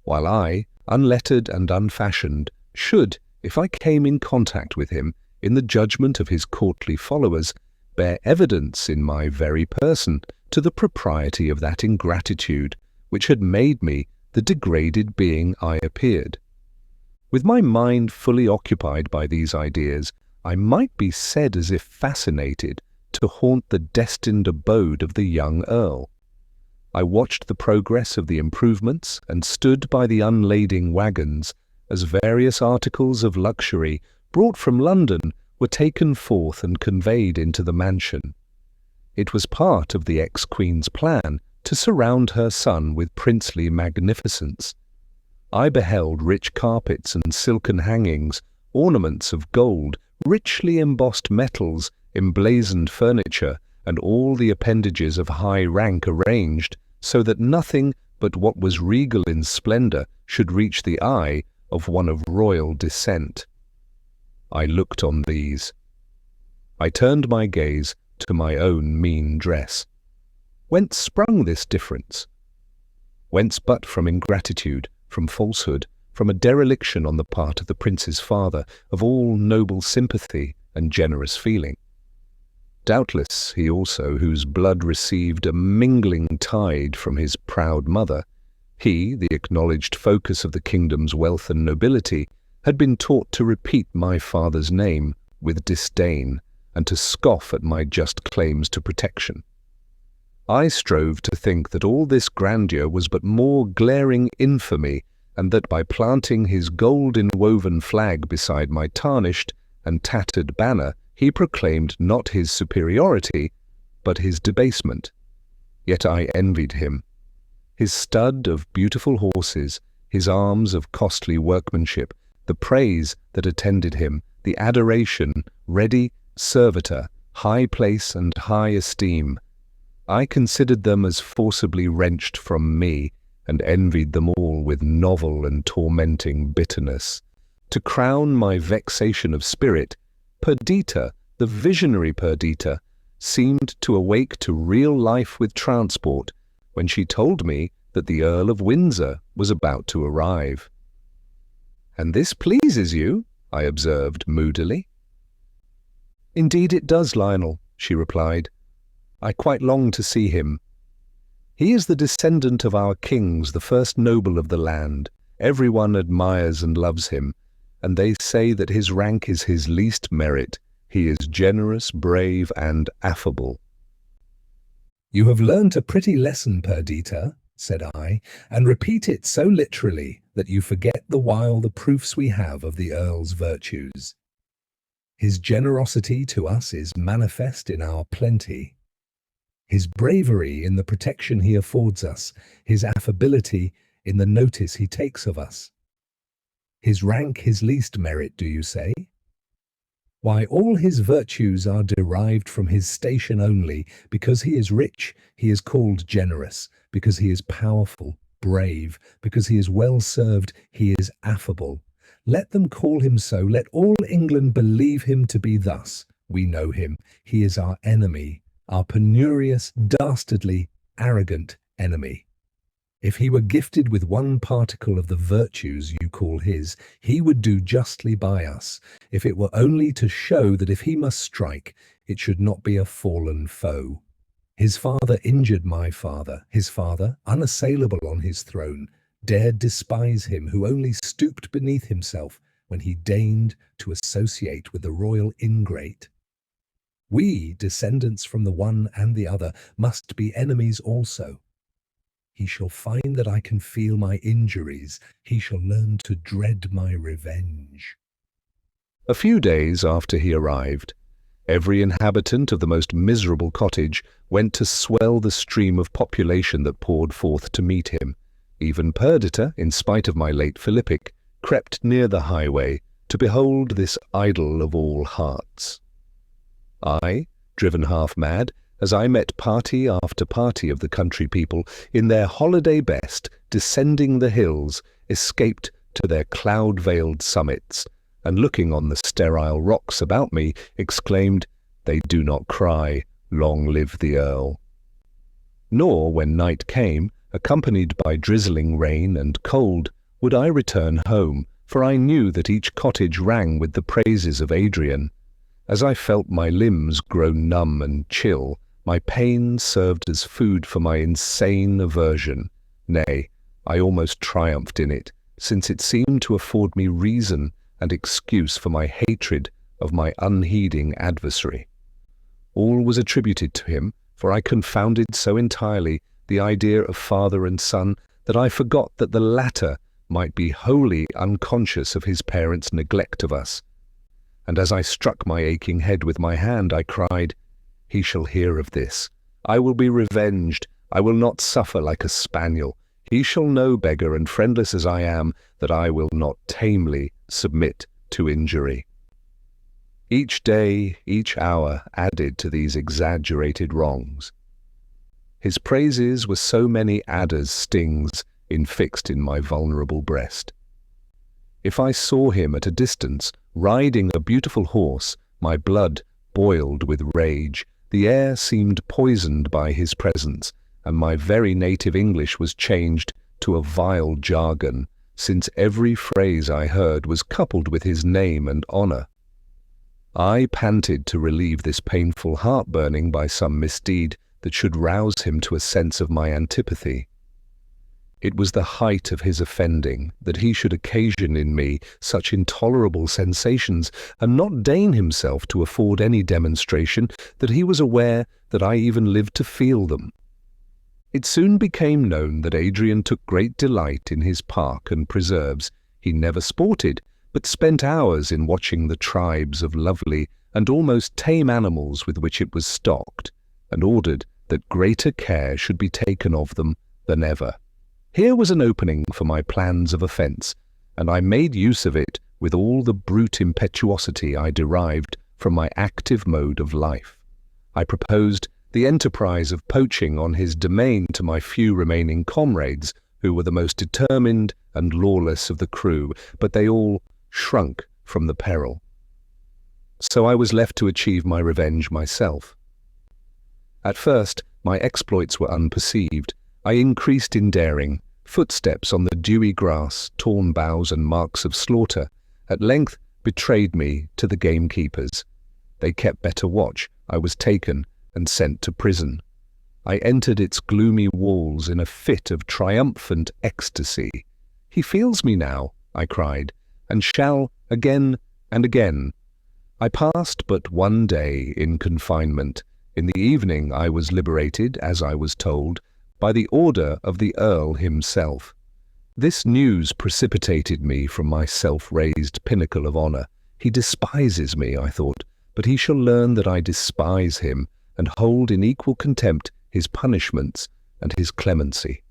While I, unlettered and unfashioned, should, if I came in contact with him, in the judgment of his courtly followers, bear evidence in my very person to the propriety of that ingratitude which had made me the degraded being I appeared. With my mind fully occupied by these ideas, I might be said as if fascinated to haunt the destined abode of the young Earl. I watched the progress of the improvements and stood by the unlading wagons as various articles of luxury brought from London were taken forth and conveyed into the mansion. It was part of the ex-queen's plan to surround her son with princely magnificence. I beheld rich carpets and silken hangings, ornaments of gold, richly embossed metals, emblazoned furniture, and all the appendages of high rank arranged, so that nothing but what was regal in splendour should reach the eye of one of royal descent. I looked on these. I turned my gaze to my own mean dress. Whence sprung this difference? Whence but from ingratitude, from falsehood, from a dereliction on the part of the prince's father of all noble sympathy and generous feeling. Doubtless he also, whose blood received a mingling tide from his proud mother, he, the acknowledged focus of the kingdom's wealth and nobility, had been taught to repeat my father's name with disdain and to scoff at my just claims to protection. I strove to think that all this grandeur was but more glaring infamy, and that by planting his gold-inwoven flag beside my tarnished and tattered banner, he proclaimed not his superiority, but his debasement. Yet I envied him. His stud of beautiful horses, his arms of costly workmanship, the praise that attended him, the adoration, ready servitor, high place and high esteem, I considered them as forcibly wrenched from me, and envied them all with novel and tormenting bitterness. To crown my vexation of spirit, Perdita, the visionary Perdita, seemed to awake to real life with transport when she told me that the Earl of Windsor was about to arrive. "And this pleases you?" I observed moodily. "Indeed it does, Lionel," she replied. "I quite long to see him. He is the descendant of our kings, the first noble of the land. Everyone admires and loves him, and they say that his rank is his least merit. He is generous, brave, and affable." "You have learnt a pretty lesson, Perdita," said I, "and repeat it so literally that you forget the while the proofs we have of the Earl's virtues. His generosity to us is manifest in our plenty. His bravery in the protection he affords us, his affability in the notice he takes of us. His rank his least merit, do you say? Why, all his virtues are derived from his station only. Because he is rich, he is called generous. Because he is powerful, brave. Because he is well served, he is affable. Let them call him so. Let all England believe him to be thus. We know him. He is our enemy, our penurious, dastardly, arrogant enemy. If he were gifted with one particle of the virtues you call his, he would do justly by us, if it were only to show that if he must strike, it should not be a fallen foe. His father injured my father. His father, unassailable on his throne, dared despise him who only stooped beneath himself when he deigned to associate with the royal ingrate. We, descendants from the one and the other, must be enemies also. He shall find that I can feel my injuries. He shall learn to dread my revenge. A few days after he arrived, every inhabitant of the most miserable cottage went to swell the stream of population that poured forth to meet him. Even Perdita, in spite of my late Philippic, crept near the highway to behold this idol of all hearts. I, driven half mad, as I met party after party of the country people in their holiday best, descending the hills, escaped to their cloud-veiled summits, and looking on the sterile rocks about me, exclaimed, "They do not cry, long live the Earl." Nor, when night came, accompanied by drizzling rain and cold, would I return home, for I knew that each cottage rang with the praises of Adrian. As I felt my limbs grow numb and chill, my pain served as food for my insane aversion. Nay, I almost triumphed in it, since it seemed to afford me reason and excuse for my hatred of my unheeding adversary. All was attributed to him, for I confounded so entirely the idea of father and son that I forgot that the latter might be wholly unconscious of his parents' neglect of us. And as I struck my aching head with my hand, I cried, "He shall hear of this. I will be revenged. I will not suffer like a spaniel. He shall know, beggar and friendless as I am, that I will not tamely submit to injury." Each day, each hour added to these exaggerated wrongs. His praises were so many adder's stings infixed in my vulnerable breast. If I saw him at a distance, riding a beautiful horse, my blood boiled with rage. The air seemed poisoned by his presence, and my very native English was changed to a vile jargon, since every phrase I heard was coupled with his name and honor. I panted to relieve this painful heart-burning by some misdeed that should rouse him to a sense of my antipathy. It was the height of his offending that he should occasion in me such intolerable sensations, and not deign himself to afford any demonstration that he was aware that I even lived to feel them. It soon became known that Adrian took great delight in his park and preserves. He never sported, but spent hours in watching the tribes of lovely and almost tame animals with which it was stocked, and ordered that greater care should be taken of them than ever. Here was an opening for my plans of offence, and I made use of it with all the brute impetuosity I derived from my active mode of life. I proposed the enterprise of poaching on his domain to my few remaining comrades, who were the most determined and lawless of the crew, but they all shrunk from the peril. So I was left to achieve my revenge myself. At first, my exploits were unperceived. I increased in daring. Footsteps on the dewy grass, torn boughs and marks of slaughter, at length betrayed me to the gamekeepers. They kept better watch. I was taken and sent to prison. I entered its gloomy walls in a fit of triumphant ecstasy. "He feels me now," I cried, "and shall again and again." I passed but one day in confinement. In the evening I was liberated, as I was told, by the order of the Earl himself. This news precipitated me from my self-raised pinnacle of honour. He despises me, I thought, but he shall learn that I despise him, and hold in equal contempt his punishments and his clemency.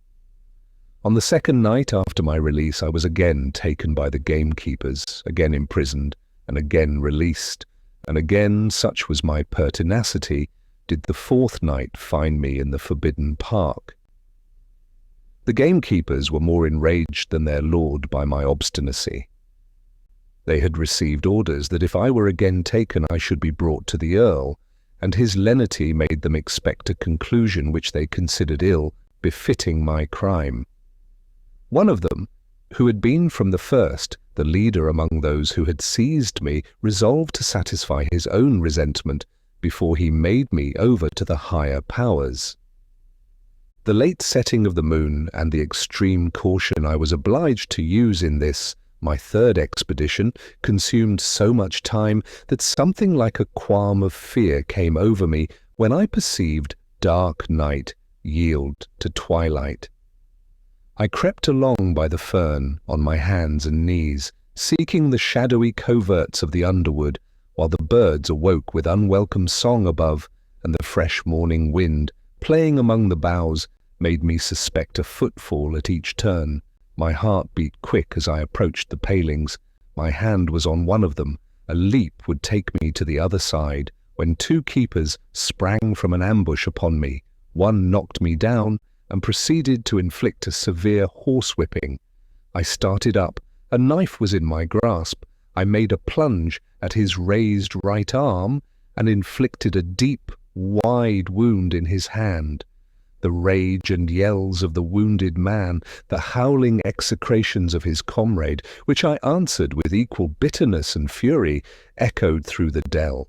On the second night after my release, I was again taken by the gamekeepers, again imprisoned, and again released, and again, such was my pertinacity, did the fourth night find me in the forbidden park. The gamekeepers were more enraged than their lord by my obstinacy. They had received orders that if I were again taken I should be brought to the Earl, and his lenity made them expect a conclusion which they considered ill, befitting my crime. One of them, who had been from the first the leader among those who had seized me, resolved to satisfy his own resentment before he made me over to the higher powers. The late setting of the moon and the extreme caution I was obliged to use in this My third expedition consumed so much time that something like a qualm of fear came over me when I perceived dark night yield to twilight. I crept along by the fern on my hands and knees, seeking the shadowy coverts of the underwood, while the birds awoke with unwelcome song above, and the fresh morning wind, playing among the boughs, made me suspect a footfall at each turn. My heart beat quick as I approached the palings. My hand was on one of them. A leap would take me to the other side, when two keepers sprang from an ambush upon me. One knocked me down and proceeded to inflict a severe horsewhipping. I started up. A knife was in my grasp. I made a plunge at his raised right arm and inflicted a deep, wide wound in his hand. The rage and yells of the wounded man, the howling execrations of his comrade, which I answered with equal bitterness and fury, echoed through the dell.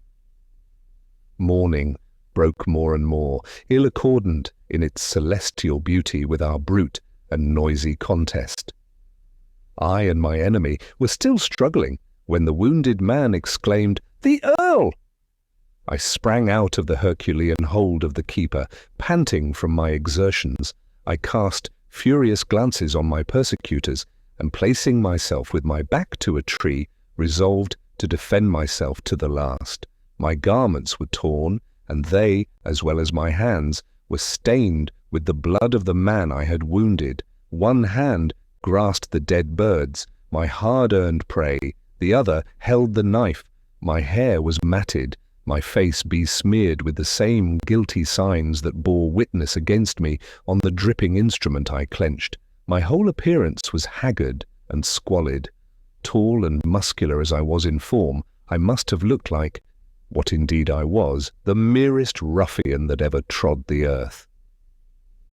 Morning broke more and more, ill-accordant in its celestial beauty with our brute and noisy contest. I and my enemy were still struggling when the wounded man exclaimed, "The Earl!" I sprang out of the Herculean hold of the keeper, panting from my exertions. I cast furious glances on my persecutors, and placing myself with my back to a tree, resolved to defend myself to the last. My garments were torn, and they, as well as my hands, were stained with the blood of the man I had wounded. One hand grasped the dead birds, my hard-earned prey, the other held the knife. My hair was matted, my face besmeared with the same guilty signs that bore witness against me on the dripping instrument I clenched. My whole appearance was haggard and squalid. Tall and muscular as I was in form, I must have looked like, what indeed I was, the merest ruffian that ever trod the earth.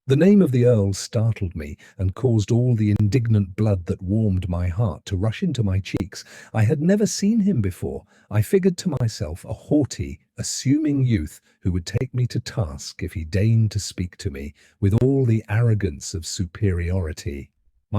The name of the Earl startled me and caused all the indignant blood that warmed my heart to rush into my cheeks. I had never seen him before. I figured to myself a haughty, assuming youth who would take me to task if he deigned to speak to me with all the arrogance of superiority.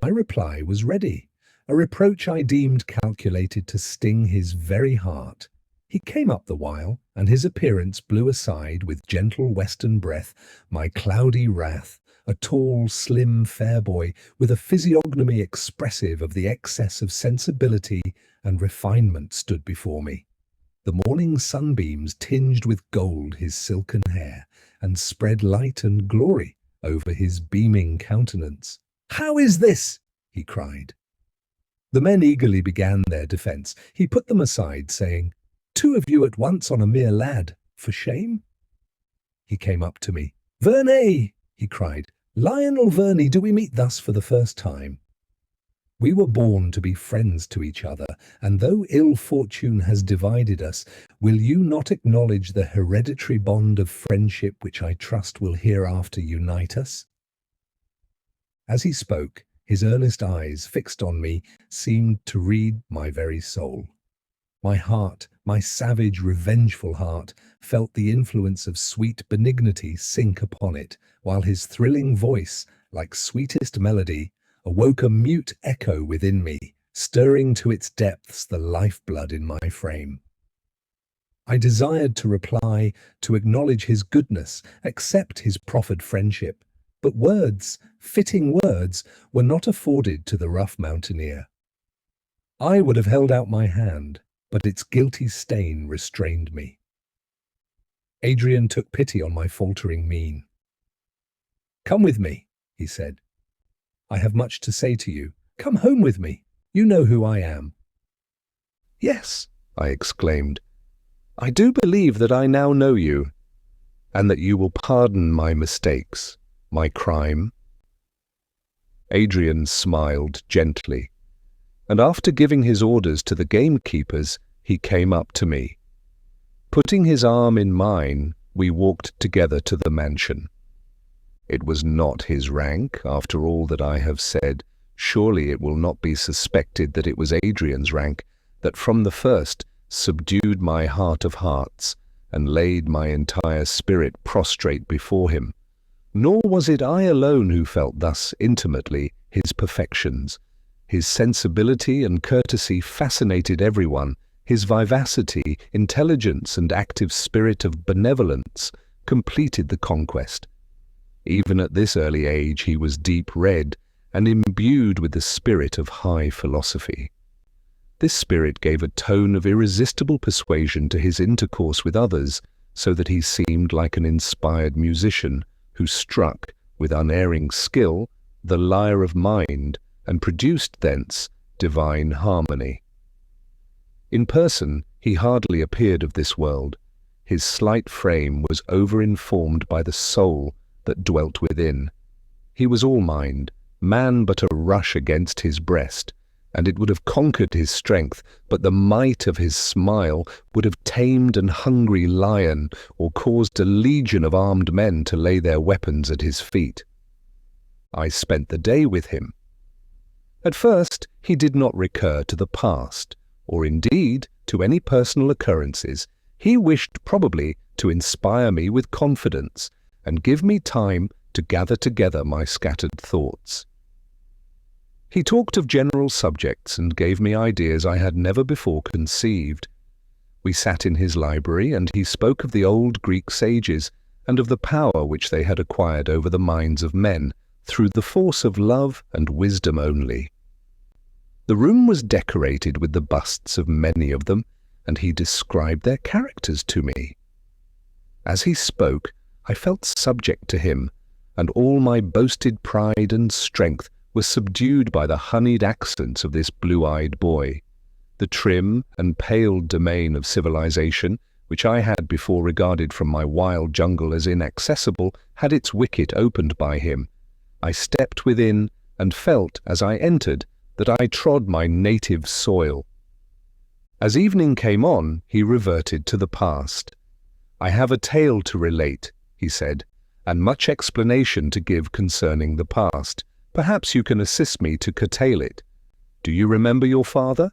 My reply was ready, a reproach I deemed calculated to sting his very heart. He came up the while, and his appearance blew aside with gentle western breath my cloudy wrath. A tall, slim, fair boy with a physiognomy expressive of the excess of sensibility and refinement stood before me. The morning sunbeams tinged with gold his silken hair and spread light and glory over his beaming countenance. "How is this?" he cried. The men eagerly began their defense. He put them aside, saying, "Two of you at once on a mere lad, for shame?" He came up to me. "Verney!" he cried. "Lionel Verney, do we meet thus for the first time? We were born to be friends to each other, and though ill fortune has divided us, will you not acknowledge the hereditary bond of friendship which I trust will hereafter unite us?" As he spoke, his earnest eyes fixed on me seemed to read my very soul. My heart, my savage, revengeful heart, felt the influence of sweet benignity sink upon it, while his thrilling voice, like sweetest melody, awoke a mute echo within me, stirring to its depths the lifeblood in my frame. I desired to reply, to acknowledge his goodness, accept his proffered friendship, but words, fitting words, were not afforded to the rough mountaineer. I would have held out my hand, but its guilty stain restrained me. Adrian took pity on my faltering mien. "Come with me," he said. "I have much to say to you. Come home with me. You know who I am." "Yes," I exclaimed. "I do believe that I now know you, and that you will pardon my mistakes, my crime." Adrian smiled gently, and after giving his orders to the gamekeepers, he came up to me. Putting his arm in mine, we walked together to the mansion. It was not his rank, after all that I have said. Surely it will not be suspected that it was Adrian's rank that from the first subdued my heart of hearts and laid my entire spirit prostrate before him. Nor was it I alone who felt thus intimately his perfections. His sensibility and courtesy fascinated everyone. His vivacity, intelligence, and active spirit of benevolence completed the conquest. Even at this early age he was deep-read and imbued with the spirit of high philosophy. This spirit gave a tone of irresistible persuasion to his intercourse with others, so that he seemed like an inspired musician who struck, with unerring skill, the lyre of mind and produced thence divine harmony. In person, he hardly appeared of this world. His slight frame was over-informed by the soul that dwelt within. He was all mind, man but a rush against his breast, and it would have conquered his strength, but the might of his smile would have tamed an hungry lion or caused a legion of armed men to lay their weapons at his feet. I spent the day with him. At first, he did not recur to the past, or indeed to any personal occurrences. He wished probably to inspire me with confidence and give me time to gather together my scattered thoughts. He talked of general subjects and gave me ideas I had never before conceived. We sat in his library, and he spoke of the old Greek sages and of the power which they had acquired over the minds of men through the force of love and wisdom only. The room was decorated with the busts of many of them, and he described their characters to me. As he spoke, I felt subject to him, and all my boasted pride and strength was subdued by the honeyed accents of this blue-eyed boy. The trim and pale domain of civilization, which I had before regarded from my wild jungle as inaccessible, had its wicket opened by him. I stepped within and felt, as I entered, that I trod my native soil. As evening came on, he reverted to the past. "I have a tale to relate," he said, "and much explanation to give concerning the past. Perhaps you can assist me to curtail it. Do you remember your father?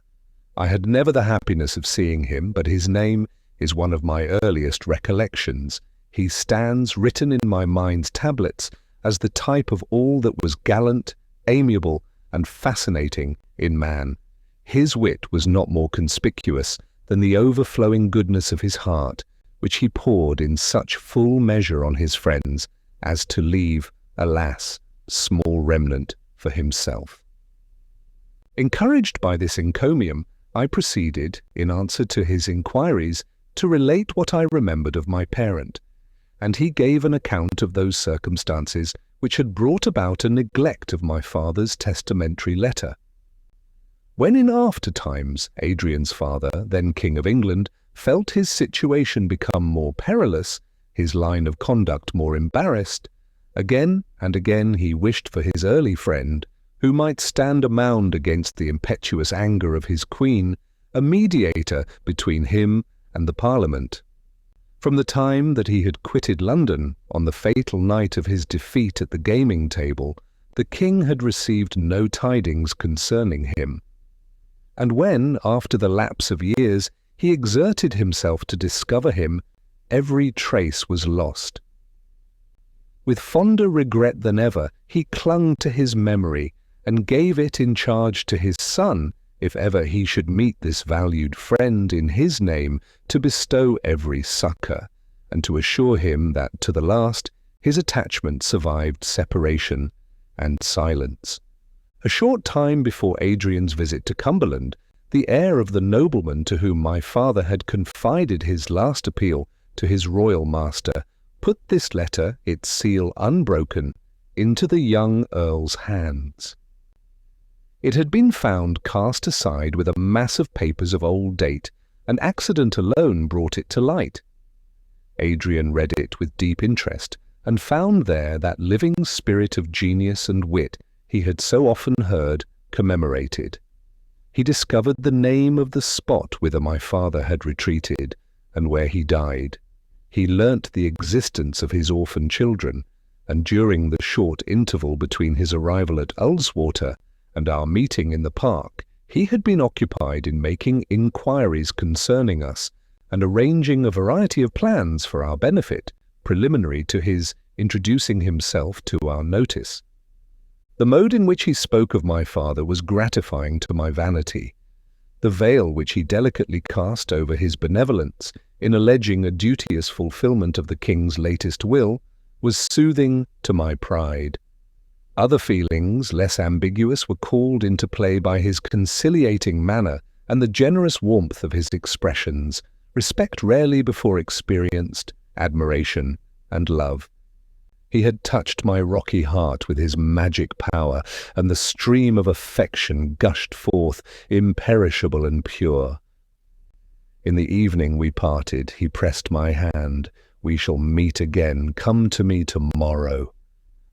I had never the happiness of seeing him, but his name is one of my earliest recollections. He stands written in my mind's tablets as the type of all that was gallant, amiable, and fascinating in man. His wit was not more conspicuous than the overflowing goodness of his heart, which he poured in such full measure on his friends as to leave, alas, small remnant for himself." Encouraged by this encomium, I proceeded, in answer to his inquiries, to relate what I remembered of my parent, and he gave an account of those circumstances which had brought about a neglect of my father's testamentary letter. When in after times Adrian's father, then King of England, felt his situation become more perilous, his line of conduct more embarrassed, again and again he wished for his early friend, who might stand a mound against the impetuous anger of his queen, a mediator between him and the Parliament. From the time that he had quitted London on the fatal night of his defeat at the gaming table, the king had received no tidings concerning him. And when, after the lapse of years, he exerted himself to discover him, every trace was lost. With fonder regret than ever, he clung to his memory and gave it in charge to his son, if ever he should meet this valued friend in his name, to bestow every succour, and to assure him that to the last his attachment survived separation and silence. A short time before Adrian's visit to Cumberland, the heir of the nobleman to whom my father had confided his last appeal to his royal master put this letter, its seal unbroken, into the young earl's hands. It had been found cast aside with a mass of papers of old date, and accident alone brought it to light. Adrian read it with deep interest, and found there that living spirit of genius and wit he had so often heard commemorated. He discovered the name of the spot whither my father had retreated, and where he died. He learnt the existence of his orphan children, and during the short interval between his arrival at Ullswater and our meeting in the park, he had been occupied in making inquiries concerning us and arranging a variety of plans for our benefit, preliminary to his introducing himself to our notice. The mode in which he spoke of my father was gratifying to my vanity. The veil which he delicately cast over his benevolence in alleging a duteous fulfillment of the king's latest will was soothing to my pride. Other feelings, less ambiguous, were called into play by his conciliating manner and the generous warmth of his expressions, respect rarely before experienced, admiration, and love. He had touched my rocky heart with his magic power, and the stream of affection gushed forth, imperishable and pure. In the evening we parted. He pressed my hand. "We shall meet again. Come to me tomorrow."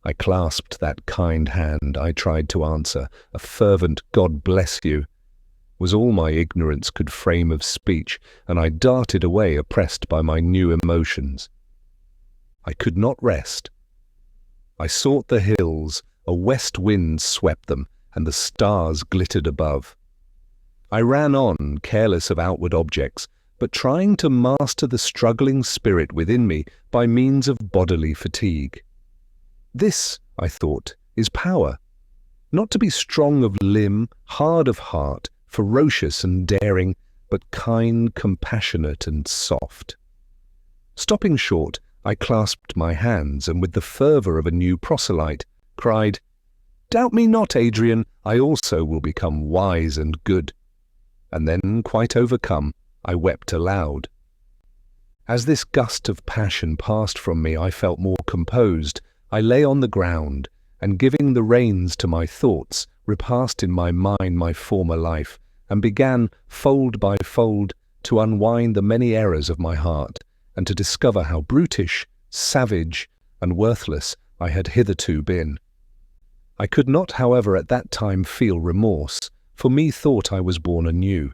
I clasped that kind hand. I tried to answer. A fervent "God bless you" was all my ignorance could frame of speech, and I darted away oppressed by my new emotions. I could not rest. I sought the hills. A west wind swept them, and the stars glittered above. I ran on, careless of outward objects, but trying to master the struggling spirit within me by means of bodily fatigue. This, I thought, is power. Not to be strong of limb, hard of heart, ferocious and daring, but kind, compassionate, and soft. Stopping short, I clasped my hands, and with the fervour of a new proselyte, cried, "Doubt me not, Adrian, I also will become wise and good." And then, quite overcome, I wept aloud. As this gust of passion passed from me, I felt more composed. I lay on the ground, and giving the reins to my thoughts, repassed in my mind my former life, and began, fold by fold, to unwind the many errors of my heart, and to discover how brutish, savage, and worthless I had hitherto been. I could not, however, at that time feel remorse, for methought I was born anew.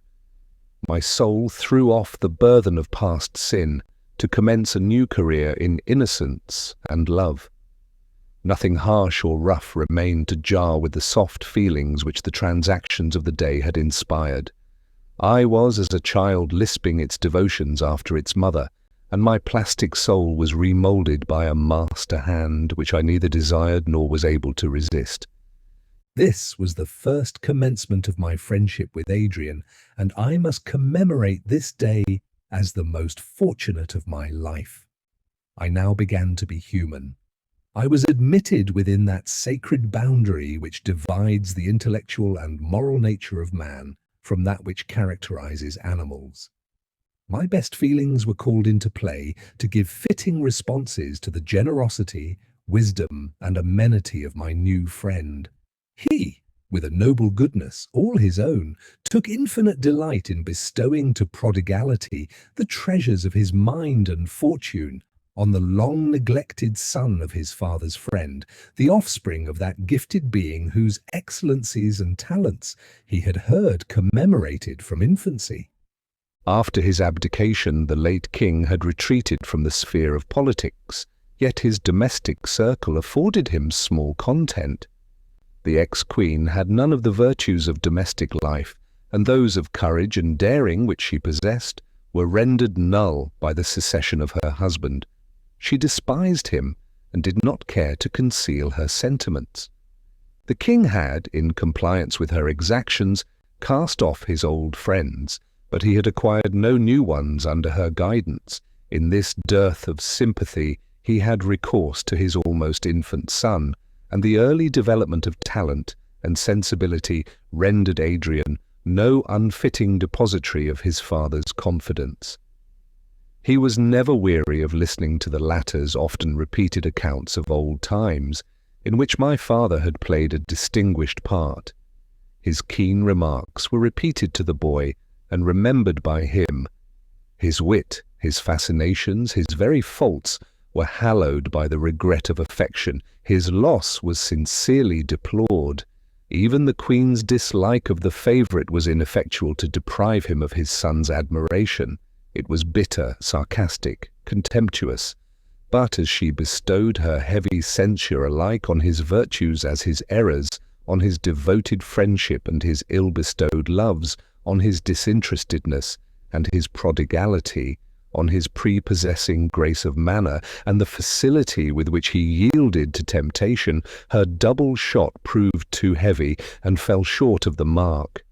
My soul threw off the burthen of past sin, to commence a new career in innocence and love. Nothing harsh or rough remained to jar with the soft feelings which the transactions of the day had inspired. I was as a child lisping its devotions after its mother, and my plastic soul was remoulded by a master hand which I neither desired nor was able to resist. This was the first commencement of my friendship with Adrian, and I must commemorate this day as the most fortunate of my life. I now began to be human. I was admitted within that sacred boundary which divides the intellectual and moral nature of man from that which characterizes animals. My best feelings were called into play to give fitting responses to the generosity, wisdom, and amenity of my new friend. He, with a noble goodness all his own, took infinite delight in bestowing to prodigality the treasures of his mind and fortune on the long-neglected son of his father's friend, the offspring of that gifted being whose excellencies and talents he had heard commemorated from infancy. After his abdication, the late king had retreated from the sphere of politics, yet his domestic circle afforded him small content. The ex-queen had none of the virtues of domestic life, and those of courage and daring which she possessed were rendered null by the secession of her husband. She despised him, and did not care to conceal her sentiments. The king had, in compliance with her exactions, cast off his old friends, but he had acquired no new ones under her guidance. In this dearth of sympathy he had recourse to his almost infant son, and the early development of talent and sensibility rendered Adrian no unfitting depository of his father's confidence. He was never weary of listening to the latter's often repeated accounts of old times, in which my father had played a distinguished part. His keen remarks were repeated to the boy and remembered by him. His wit, his fascinations, his very faults were hallowed by the regret of affection. His loss was sincerely deplored. Even the queen's dislike of the favourite was ineffectual to deprive him of his son's admiration. It was bitter, sarcastic, contemptuous, but as she bestowed her heavy censure alike on his virtues as his errors, on his devoted friendship and his ill-bestowed loves, on his disinterestedness and his prodigality, on his prepossessing grace of manner and the facility with which he yielded to temptation, her double shot proved too heavy and fell short of the mark.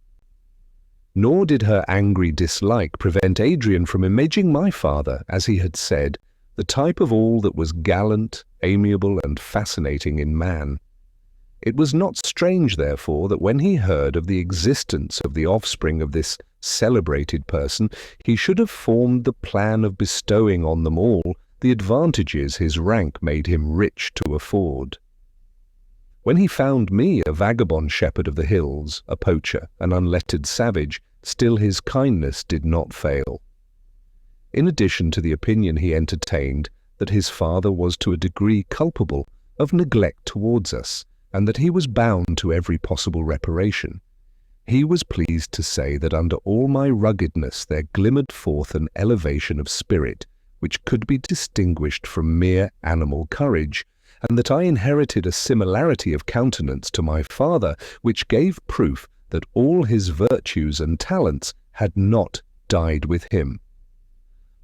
Nor did her angry dislike prevent Adrian from imaging my father, as he had said, the type of all that was gallant, amiable, and fascinating in man. It was not strange, therefore, that when he heard of the existence of the offspring of this celebrated person, he should have formed the plan of bestowing on them all the advantages his rank made him rich to afford. When he found me a vagabond shepherd of the hills, a poacher, an unlettered savage, still his kindness did not fail. In addition to the opinion he entertained that his father was to a degree culpable of neglect towards us, and that he was bound to every possible reparation, he was pleased to say that under all my ruggedness there glimmered forth an elevation of spirit which could be distinguished from mere animal courage, and that I inherited a similarity of countenance to my father which gave proof that all his virtues and talents had not died with him.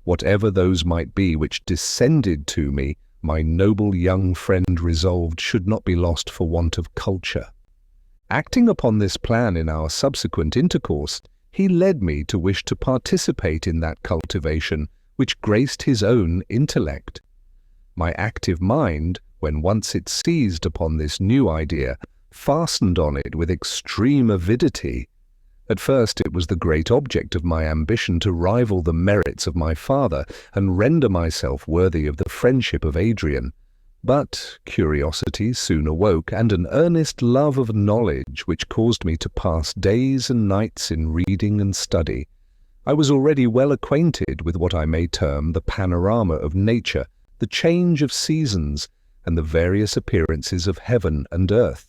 Whatever those might be which descended to me, my noble young friend resolved should not be lost for want of culture. Acting upon this plan in our subsequent intercourse, he led me to wish to participate in that cultivation which graced his own intellect. My active mind, when once it seized upon this new idea, fastened on it with extreme avidity. At first it was the great object of my ambition to rival the merits of my father and render myself worthy of the friendship of Adrian. But curiosity soon awoke, and an earnest love of knowledge which caused me to pass days and nights in reading and study. I was already well acquainted with what I may term the panorama of nature, the change of seasons, and the various appearances of heaven and earth.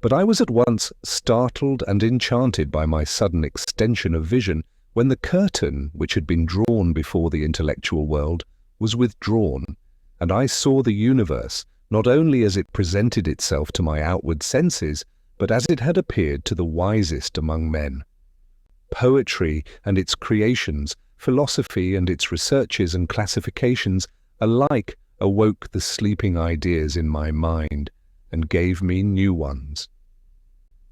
But I was at once startled and enchanted by my sudden extension of vision when the curtain which had been drawn before the intellectual world was withdrawn, and I saw the universe not only as it presented itself to my outward senses, but as it had appeared to the wisest among men. Poetry and its creations, philosophy and its researches and classifications alike awoke the sleeping ideas in my mind, and gave me new ones.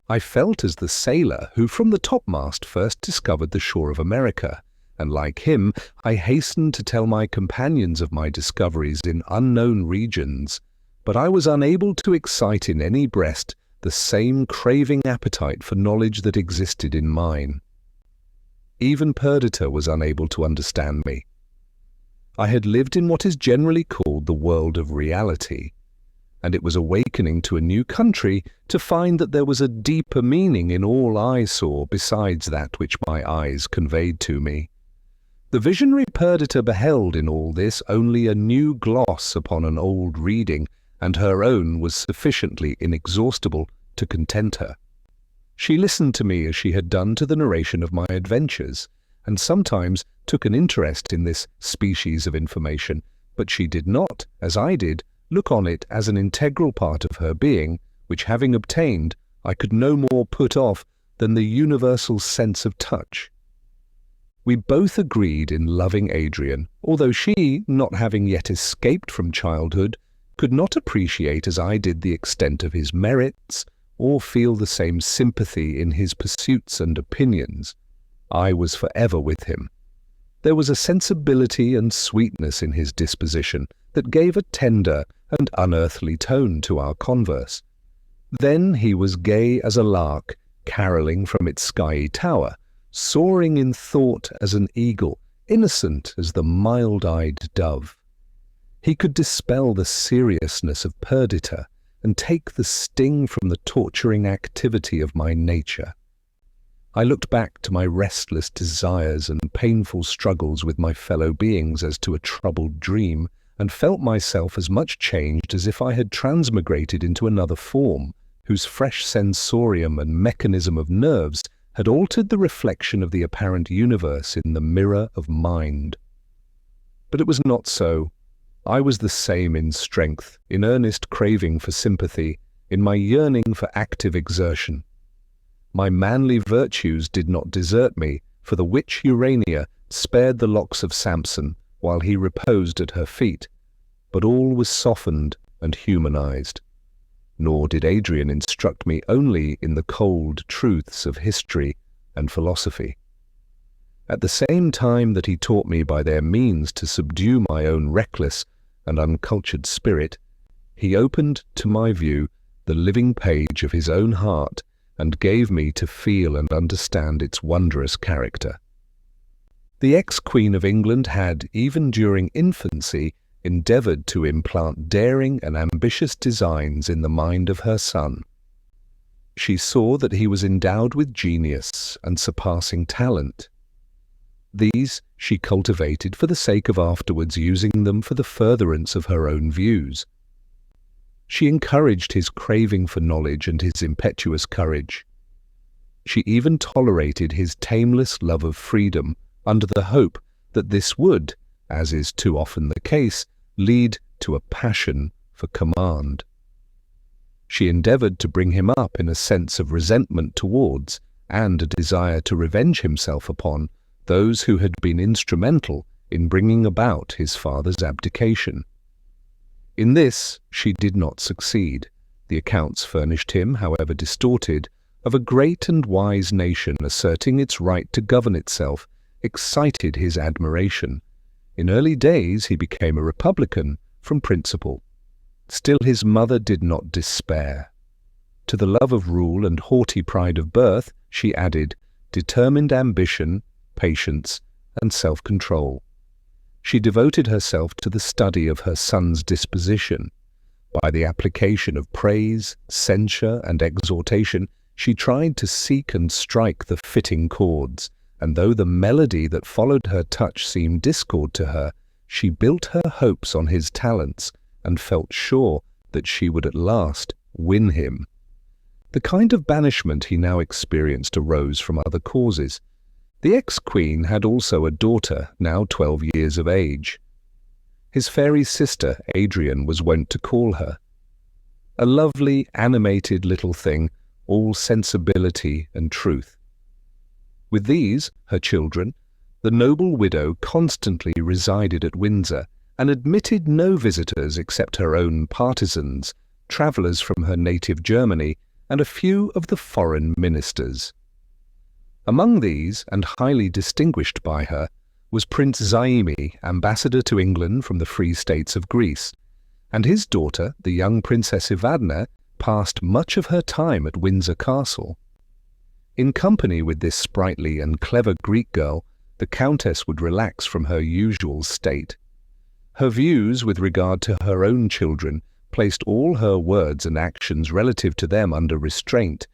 I felt as the sailor who from the topmast first discovered the shore of America, and like him I hastened to tell my companions of my discoveries in unknown regions, but I was unable to excite in any breast the same craving appetite for knowledge that existed in mine. Even Perdita was unable to understand me. I had lived in what is generally called the world of reality, and it was awakening to a new country to find that there was a deeper meaning in all I saw besides that which my eyes conveyed to me. The visionary Perdita beheld in all this only a new gloss upon an old reading, and her own was sufficiently inexhaustible to content her. She listened to me as she had done to the narration of my adventures, and sometimes took an interest in this species of information, but she did not, as I did, look on it as an integral part of her being, which having obtained, I could no more put off than the universal sense of touch. We both agreed in loving Adrian, although she, not having yet escaped from childhood, could not appreciate as I did the extent of his merits, or feel the same sympathy in his pursuits and opinions. I was forever with him. There was a sensibility and sweetness in his disposition that gave a tender and unearthly tone to our converse. Then he was gay as a lark, carolling from its skiey tower, soaring in thought as an eagle, innocent as the mild-eyed dove. He could dispel the seriousness of Perdita and take the sting from the torturing activity of my nature. I looked back to my restless desires and painful struggles with my fellow beings as to a troubled dream, and felt myself as much changed as if I had transmigrated into another form, whose fresh sensorium and mechanism of nerves had altered the reflection of the apparent universe in the mirror of mind. But it was not so. I was the same in strength, in earnest craving for sympathy, in my yearning for active exertion. My manly virtues did not desert me, for the witch Urania spared the locks of Samson while he reposed at her feet, but all was softened and humanized. Nor did Adrian instruct me only in the cold truths of history and philosophy. At the same time that he taught me by their means to subdue my own reckless and uncultured spirit, he opened to my view the living page of his own heart and gave me to feel and understand its wondrous character. The ex-Queen of England had, even during infancy, endeavoured to implant daring and ambitious designs in the mind of her son. She saw that he was endowed with genius and surpassing talent. These she cultivated for the sake of afterwards using them for the furtherance of her own views. She encouraged his craving for knowledge and his impetuous courage. She even tolerated his tameless love of freedom under the hope that this would, as is too often the case, lead to a passion for command. She endeavoured to bring him up in a sense of resentment towards, and a desire to revenge himself upon, those who had been instrumental in bringing about his father's abdication. In this she did not succeed. The accounts furnished him, however distorted, of a great and wise nation asserting its right to govern itself, excited his admiration. In early days he became a republican from principle. Still his mother did not despair. To the love of rule and haughty pride of birth she added determined ambition, patience, and self-control. She devoted herself to the study of her son's disposition. By the application of praise, censure, and exhortation, she tried to seek and strike the fitting chords, and though the melody that followed her touch seemed discord to her, she built her hopes on his talents and felt sure that she would at last win him. The kind of banishment he now experienced arose from other causes. The ex-queen had also a daughter, now 12 years of age. His fairy sister, Adrian, was wont to call her. A lovely, animated little thing, all sensibility and truth. With these, her children, the noble widow constantly resided at Windsor and admitted no visitors except her own partisans, travellers from her native Germany, and a few of the foreign ministers. Among these, and highly distinguished by her, was Prince Zaimi, ambassador to England from the Free States of Greece, and his daughter, the young Princess Evadna, passed much of her time at Windsor Castle. In company with this sprightly and clever Greek girl, the Countess would relax from her usual state. Her views with regard to her own children placed all her words and actions relative to them under restraint,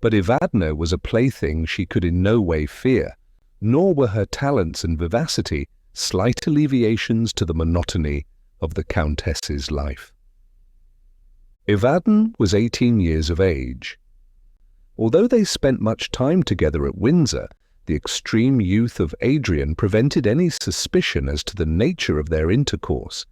but Evadna was a plaything she could in no way fear, nor were her talents and vivacity slight alleviations to the monotony of the Countess's life. Evadne was 18 years of age. Although they spent much time together at Windsor, the extreme youth of Adrian prevented any suspicion as to the nature of their intercourse.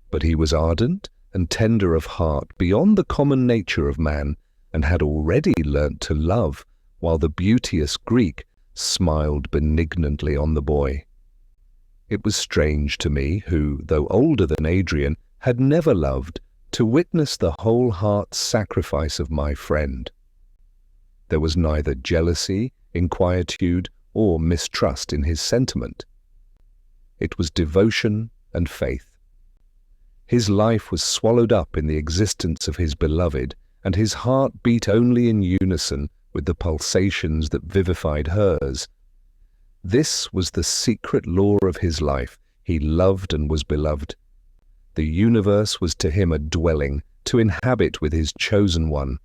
But he was ardent and tender of heart beyond the common nature of man, and had already learnt to love, while the beauteous Greek smiled benignantly on the boy. It was strange to me, who, though older than Adrian, had never loved, to witness the whole heart's sacrifice of my friend. There was neither jealousy, inquietude, or mistrust in his sentiment. It was devotion and faith. His life was swallowed up in the existence of his beloved, and his heart beat only in unison with the pulsations that vivified hers. This was the secret law of his life. He loved and was beloved. The universe was to him a dwelling, to inhabit with his chosen one,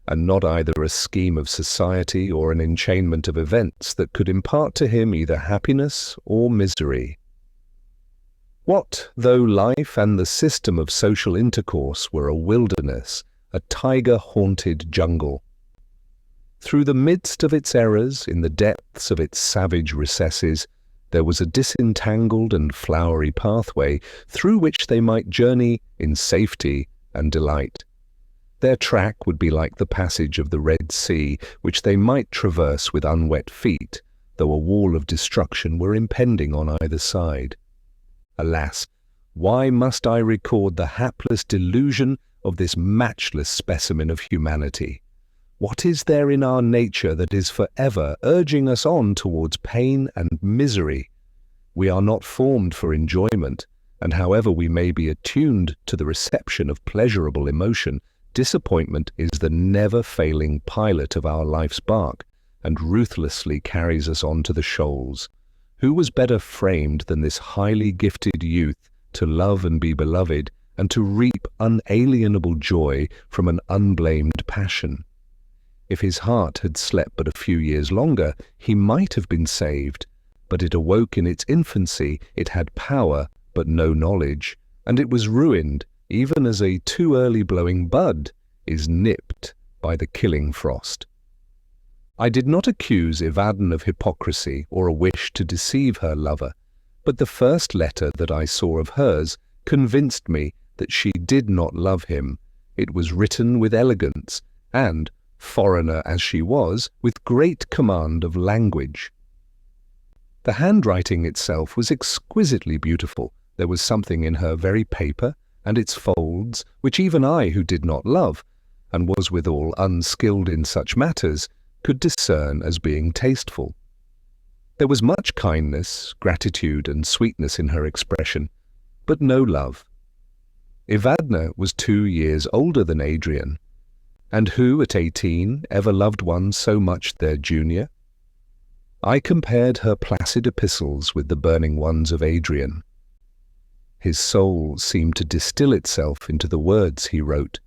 and not either a scheme of society or an enchainment of events that could impart to him either happiness or misery. What though life and the system of social intercourse were a wilderness, a tiger-haunted jungle? Through the midst of its errors, in the depths of its savage recesses, there was a disentangled and flowery pathway through which they might journey in safety and delight. Their track would be like the passage of the Red Sea, which they might traverse with unwet feet, though a wall of destruction were impending on either side. Alas, why must I record the hapless delusion of this matchless specimen of humanity? What is there in our nature that is forever urging us on towards pain and misery? We are not formed for enjoyment, and however we may be attuned to the reception of pleasurable emotion, disappointment is the never-failing pilot of our life's bark, and ruthlessly carries us on to the shoals. Who was better framed than this highly gifted youth to love and be beloved, and to reap unalienable joy from an unblamed passion? If his heart had slept but a few years longer, he might have been saved, but it awoke in its infancy, it had power but no knowledge, and it was ruined, even as a too early blowing bud is nipped by the killing frost. I did not accuse Evadne of hypocrisy or a wish to deceive her lover, but the first letter that I saw of hers convinced me that she did not love him. It was written with elegance, and, foreigner as she was, with great command of language. The handwriting itself was exquisitely beautiful. There was something in her very paper and its folds which even I, who did not love, and was withal unskilled in such matters, could discern as being tasteful. There was much kindness, gratitude, and sweetness in her expression, but no love. Evadne was 2 years older than Adrian, and who at 18 ever loved one so much their junior? I compared her placid epistles with the burning ones of Adrian. His soul seemed to distill itself into the words he wrote,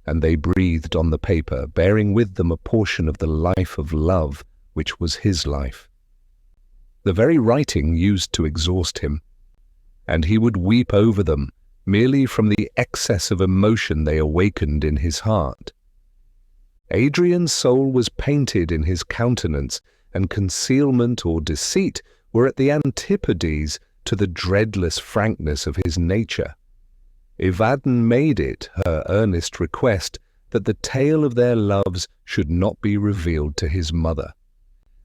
and they breathed on the paper, bearing with them a portion of the life of love which was his life. The very writing used to exhaust him, and he would weep over them merely from the excess of emotion they awakened in his heart. Adrian's soul was painted in his countenance, and concealment or deceit were at the antipodes to the dreadless frankness of his nature. Evadne made it her earnest request that the tale of their loves should not be revealed to his mother,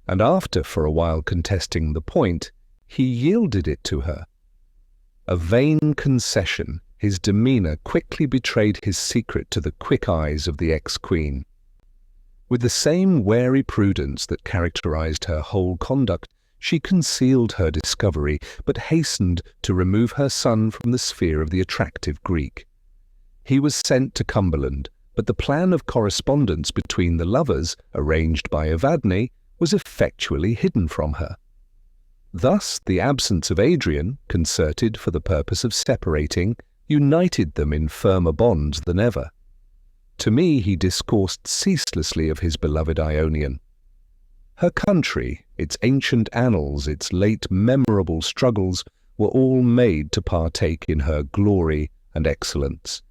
and after for a while contesting the point, he yielded it to her. A vain concession, his demeanour quickly betrayed his secret to the quick eyes of the ex-queen. With the same wary prudence that characterized her whole conduct, she concealed her discovery, but hastened to remove her son from the sphere of the attractive Greek. He was sent to Cumberland, but the plan of correspondence between the lovers, arranged by Evadne, was effectually hidden from her. Thus the absence of Adrian, concerted for the purpose of separating, united them in firmer bonds than ever. To me he discoursed ceaselessly of his beloved Ionian. Her country, its ancient annals, its late memorable struggles, were all made to partake in her glory and excellence.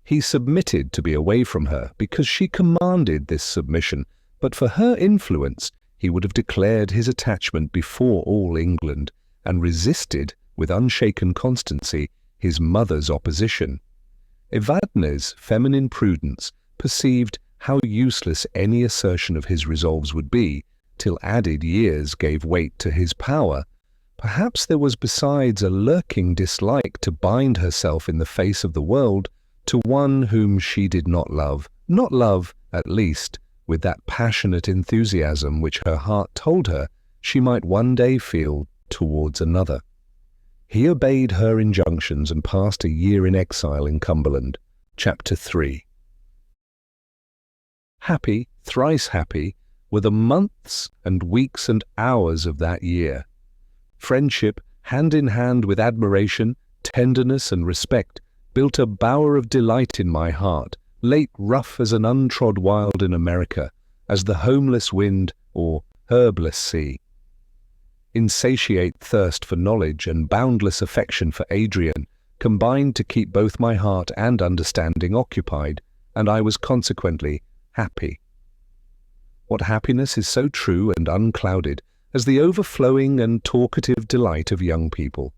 He submitted to be away from her because she commanded this submission, but for her influence he would have declared his attachment before all England, and resisted, with unshaken constancy, his mother's opposition. Evadne's feminine prudence perceived how useless any assertion of his resolves would be, till added years gave weight to his power. Perhaps there was besides a lurking dislike to bind herself in the face of the world to one whom she did not love, at least, with that passionate enthusiasm which her heart told her she might one day feel towards another. He obeyed her injunctions and passed a year in exile in Cumberland. Chapter 3. Happy, thrice happy, were the months and weeks and hours of that year. Friendship, hand in hand with admiration, tenderness and respect, built a bower of delight in my heart, late rough as an untrod wild in America, as the homeless wind or herbless sea. Insatiate thirst for knowledge and boundless affection for Adrian combined to keep both my heart and understanding occupied, and I was consequently happy. What happiness is so true and unclouded as the overflowing and talkative delight of young people?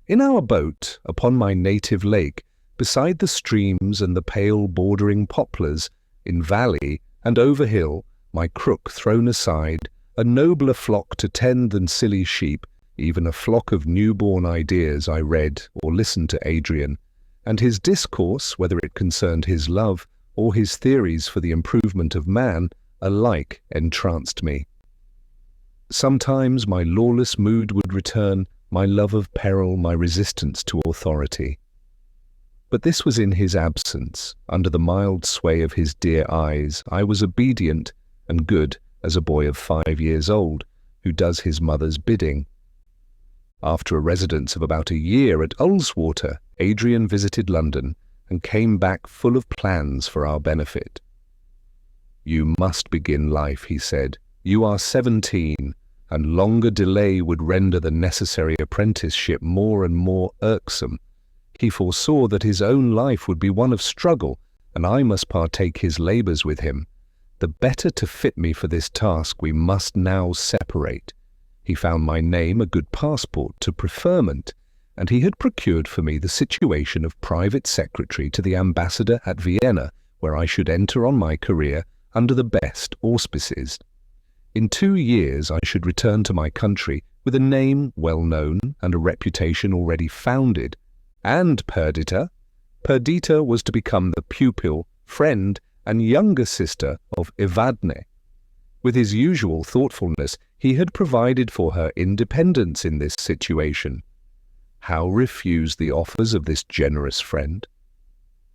In our boat, upon my native lake, beside the streams and the pale bordering poplars, in valley and over hill, my crook thrown aside, A nobler flock to tend than silly sheep, even a flock of newborn ideas I read or listened to Adrian, and his discourse, whether it concerned his love or his theories for the improvement of man, alike entranced me. Sometimes my lawless mood would return, my love of peril, my resistance to authority. But this was in his absence. Under the mild sway of his dear eyes, I was obedient and good as a boy of 5 years old, who does his mother's bidding. After a residence of about a year at Ullswater, Adrian visited London and came back full of plans for our benefit. "You must begin life," he said. "You are 17, and longer delay would render the necessary apprenticeship more and more irksome." He foresaw that his own life would be one of struggle, and I must partake his labours with him. The better to fit me for this task, we must now separate. He found my name a good passport to preferment, and he had procured for me the situation of private secretary to the ambassador at Vienna, where I should enter on my career under the best auspices. In 2 years I should return to my country with a name well known and a reputation already founded. And Perdita was to become the pupil, friend, and younger sister of Evadne. With his usual thoughtfulness, he had provided for her independence in this situation. How refuse the offers of this generous friend?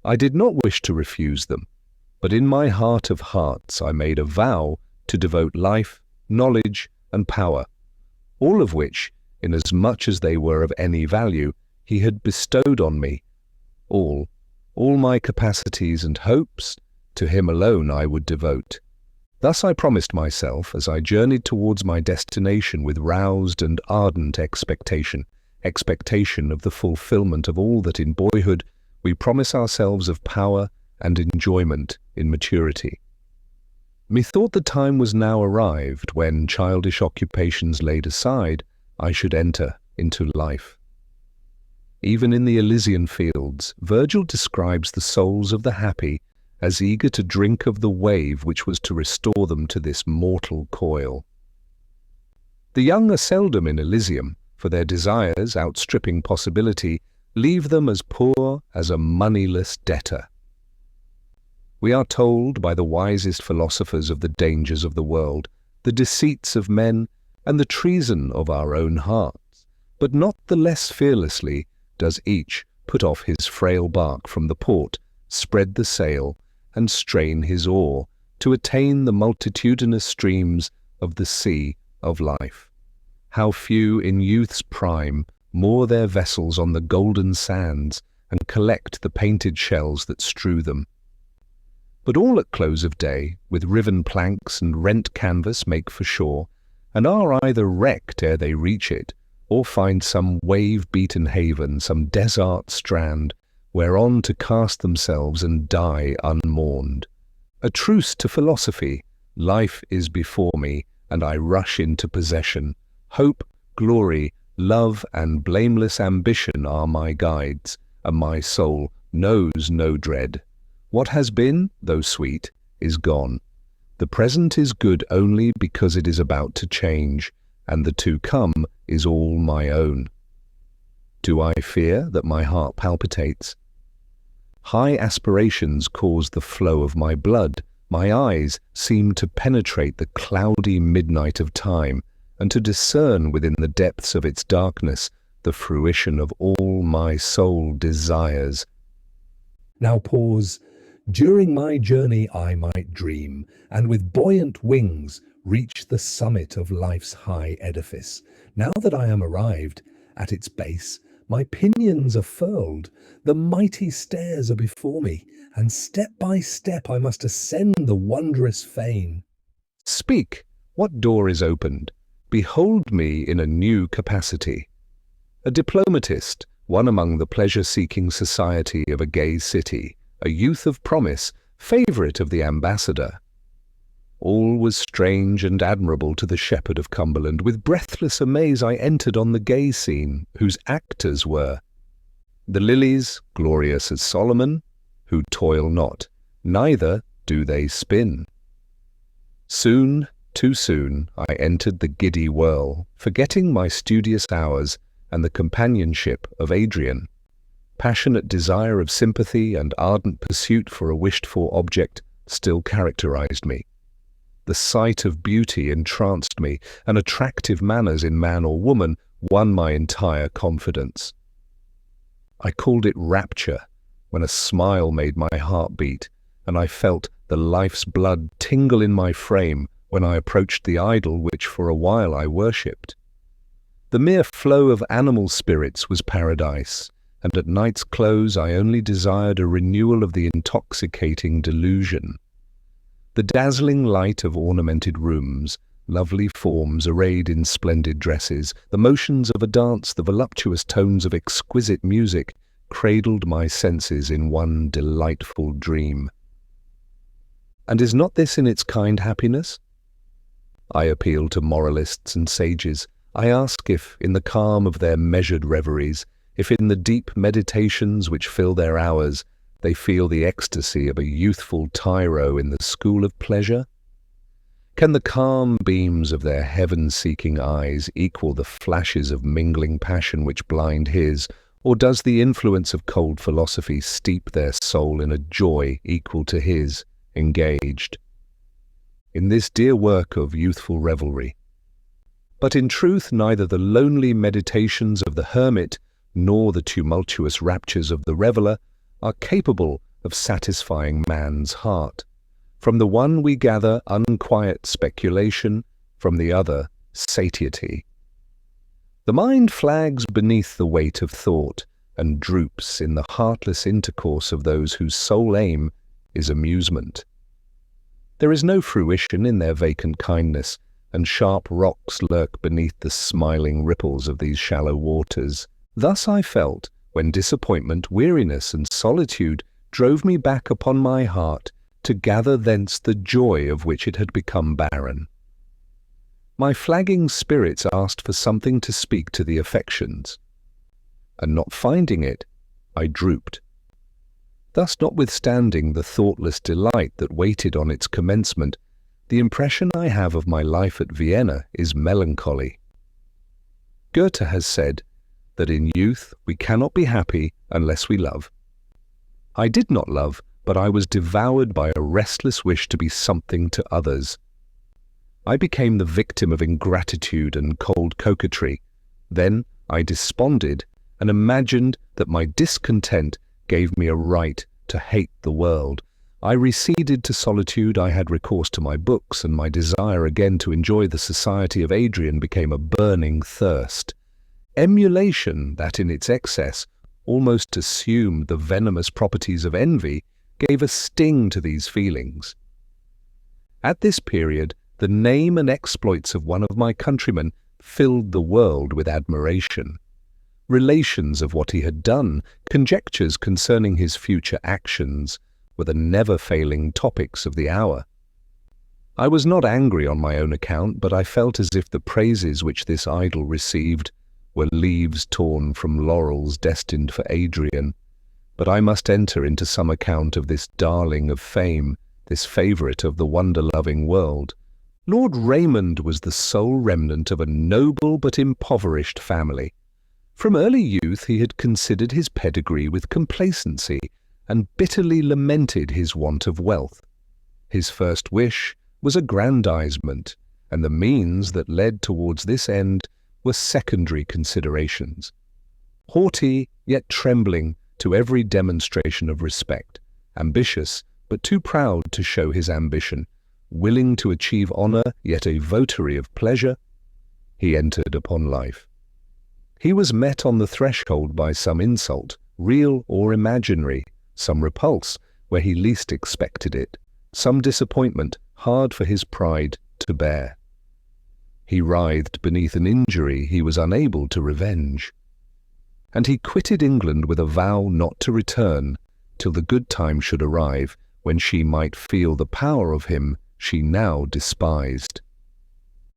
I did not wish to refuse them, but in my heart of hearts I made a vow to devote life, knowledge, and power, all of which, inasmuch as they were of any value, he had bestowed on me. All my capacities and hopes, to him alone I would devote. Thus I promised myself as I journeyed towards my destination with roused and ardent expectation of the fulfillment of all that in boyhood we promise ourselves of power and enjoyment in maturity. Methought the time was now arrived when, childish occupations laid aside, I should enter into life. Even in the Elysian fields, Virgil describes the souls of the happy as eager to drink of the wave which was to restore them to this mortal coil. The young are seldom in Elysium, for their desires, outstripping possibility, leave them as poor as a moneyless debtor. We are told by the wisest philosophers of the dangers of the world, the deceits of men, and the treason of our own hearts, but not the less fearlessly does each put off his frail bark from the port, spread the sail, and strain his oar to attain the multitudinous streams of the sea of life. How few in youth's prime moor their vessels on the golden sands and collect the painted shells that strew them. But all at close of day, with riven planks and rent canvas make for shore, and are either wrecked ere they reach it, or find some wave-beaten haven, some desert strand, whereon to cast themselves and die unmourned. A truce to philosophy, life is before me, and I rush into possession. Hope, glory, love, and blameless ambition are my guides, and my soul knows no dread. What has been, though sweet, is gone. The present is good only because it is about to change, and the to come is all my own. Do I fear that my heart palpitates? High aspirations cause the flow of my blood. My eyes seem to penetrate the cloudy midnight of time, and to discern within the depths of its darkness the fruition of all my soul desires. Now pause. During my journey I might dream, and with buoyant wings reach the summit of life's high edifice. Now that I am arrived at its base, my pinions are furled, the mighty stairs are before me, and step by step I must ascend the wondrous fane. Speak, what door is opened? Behold me in a new capacity. A diplomatist, one among the pleasure-seeking society of a gay city, a youth of promise, favourite of the ambassador. All was strange and admirable to the shepherd of Cumberland. With breathless amaze I entered on the gay scene, whose actors were the lilies, glorious as Solomon, who toil not, neither do they spin. Soon Too soon I entered the giddy whirl, forgetting my studious hours and the companionship of Adrian. Passionate desire of sympathy and ardent pursuit for a wished-for object still characterized me. The sight of beauty entranced me, and attractive manners in man or woman won my entire confidence. I called it rapture when a smile made my heart beat, and I felt the life's blood tingle in my frame when I approached the idol which for a while I worshipped. The mere flow of animal spirits was paradise, and at night's close I only desired a renewal of the intoxicating delusion. The dazzling light of ornamented rooms, lovely forms arrayed in splendid dresses, the motions of a dance, the voluptuous tones of exquisite music, cradled my senses in one delightful dream. And is not this in its kind happiness? I appeal to moralists and sages. I ask if, in the calm of their measured reveries, if in the deep meditations which fill their hours, they feel the ecstasy of a youthful tyro in the school of pleasure? Can the calm beams of their heaven-seeking eyes equal the flashes of mingling passion which blind his, or does the influence of cold philosophy steep their soul in a joy equal to his, engaged in this dear work of youthful revelry? But in truth neither the lonely meditations of the hermit nor the tumultuous raptures of the reveller are capable of satisfying man's heart. From the one we gather unquiet speculation, from the other satiety. The mind flags beneath the weight of thought and droops in the heartless intercourse of those whose sole aim is amusement. There is no fruition in their vacant kindness, and sharp rocks lurk beneath the smiling ripples of these shallow waters. Thus I felt when disappointment, weariness, and solitude drove me back upon my heart to gather thence the joy of which it had become barren. My flagging spirits asked for something to speak to the affections, and not finding it, I drooped. Thus, notwithstanding the thoughtless delight that waited on its commencement, the impression I have of my life at Vienna is melancholy. Goethe has said that in youth we cannot be happy unless we love. I did not love, but I was devoured by a restless wish to be something to others. I became the victim of ingratitude and cold coquetry. Then I desponded and imagined that my discontent gave me a right to hate the world. I receded to solitude, I had recourse to my books, and my desire again to enjoy the society of Adrian became a burning thirst. Emulation, that in its excess almost assumed the venomous properties of envy, gave a sting to these feelings. At this period, the name and exploits of one of my countrymen filled the world with admiration. Relations of what he had done, conjectures concerning his future actions, were the never-failing topics of the hour. I was not angry on my own account, but I felt as if the praises which this idol received were leaves torn from laurels destined for Adrian. But I must enter into some account of this darling of fame, this favourite of the wonder-loving world. Lord Raymond was the sole remnant of a noble but impoverished family. From early youth he had considered his pedigree with complacency, and bitterly lamented his want of wealth. His first wish was aggrandizement, and the means that led towards this end were secondary considerations. Haughty, yet trembling to every demonstration of respect, ambitious, but too proud to show his ambition, willing to achieve honor, yet a votary of pleasure, he entered upon life. He was met on the threshold by some insult, real or imaginary, some repulse where he least expected it, some disappointment hard for his pride to bear. He writhed beneath an injury he was unable to revenge. And he quitted England with a vow not to return till the good time should arrive when she might feel the power of him she now despised.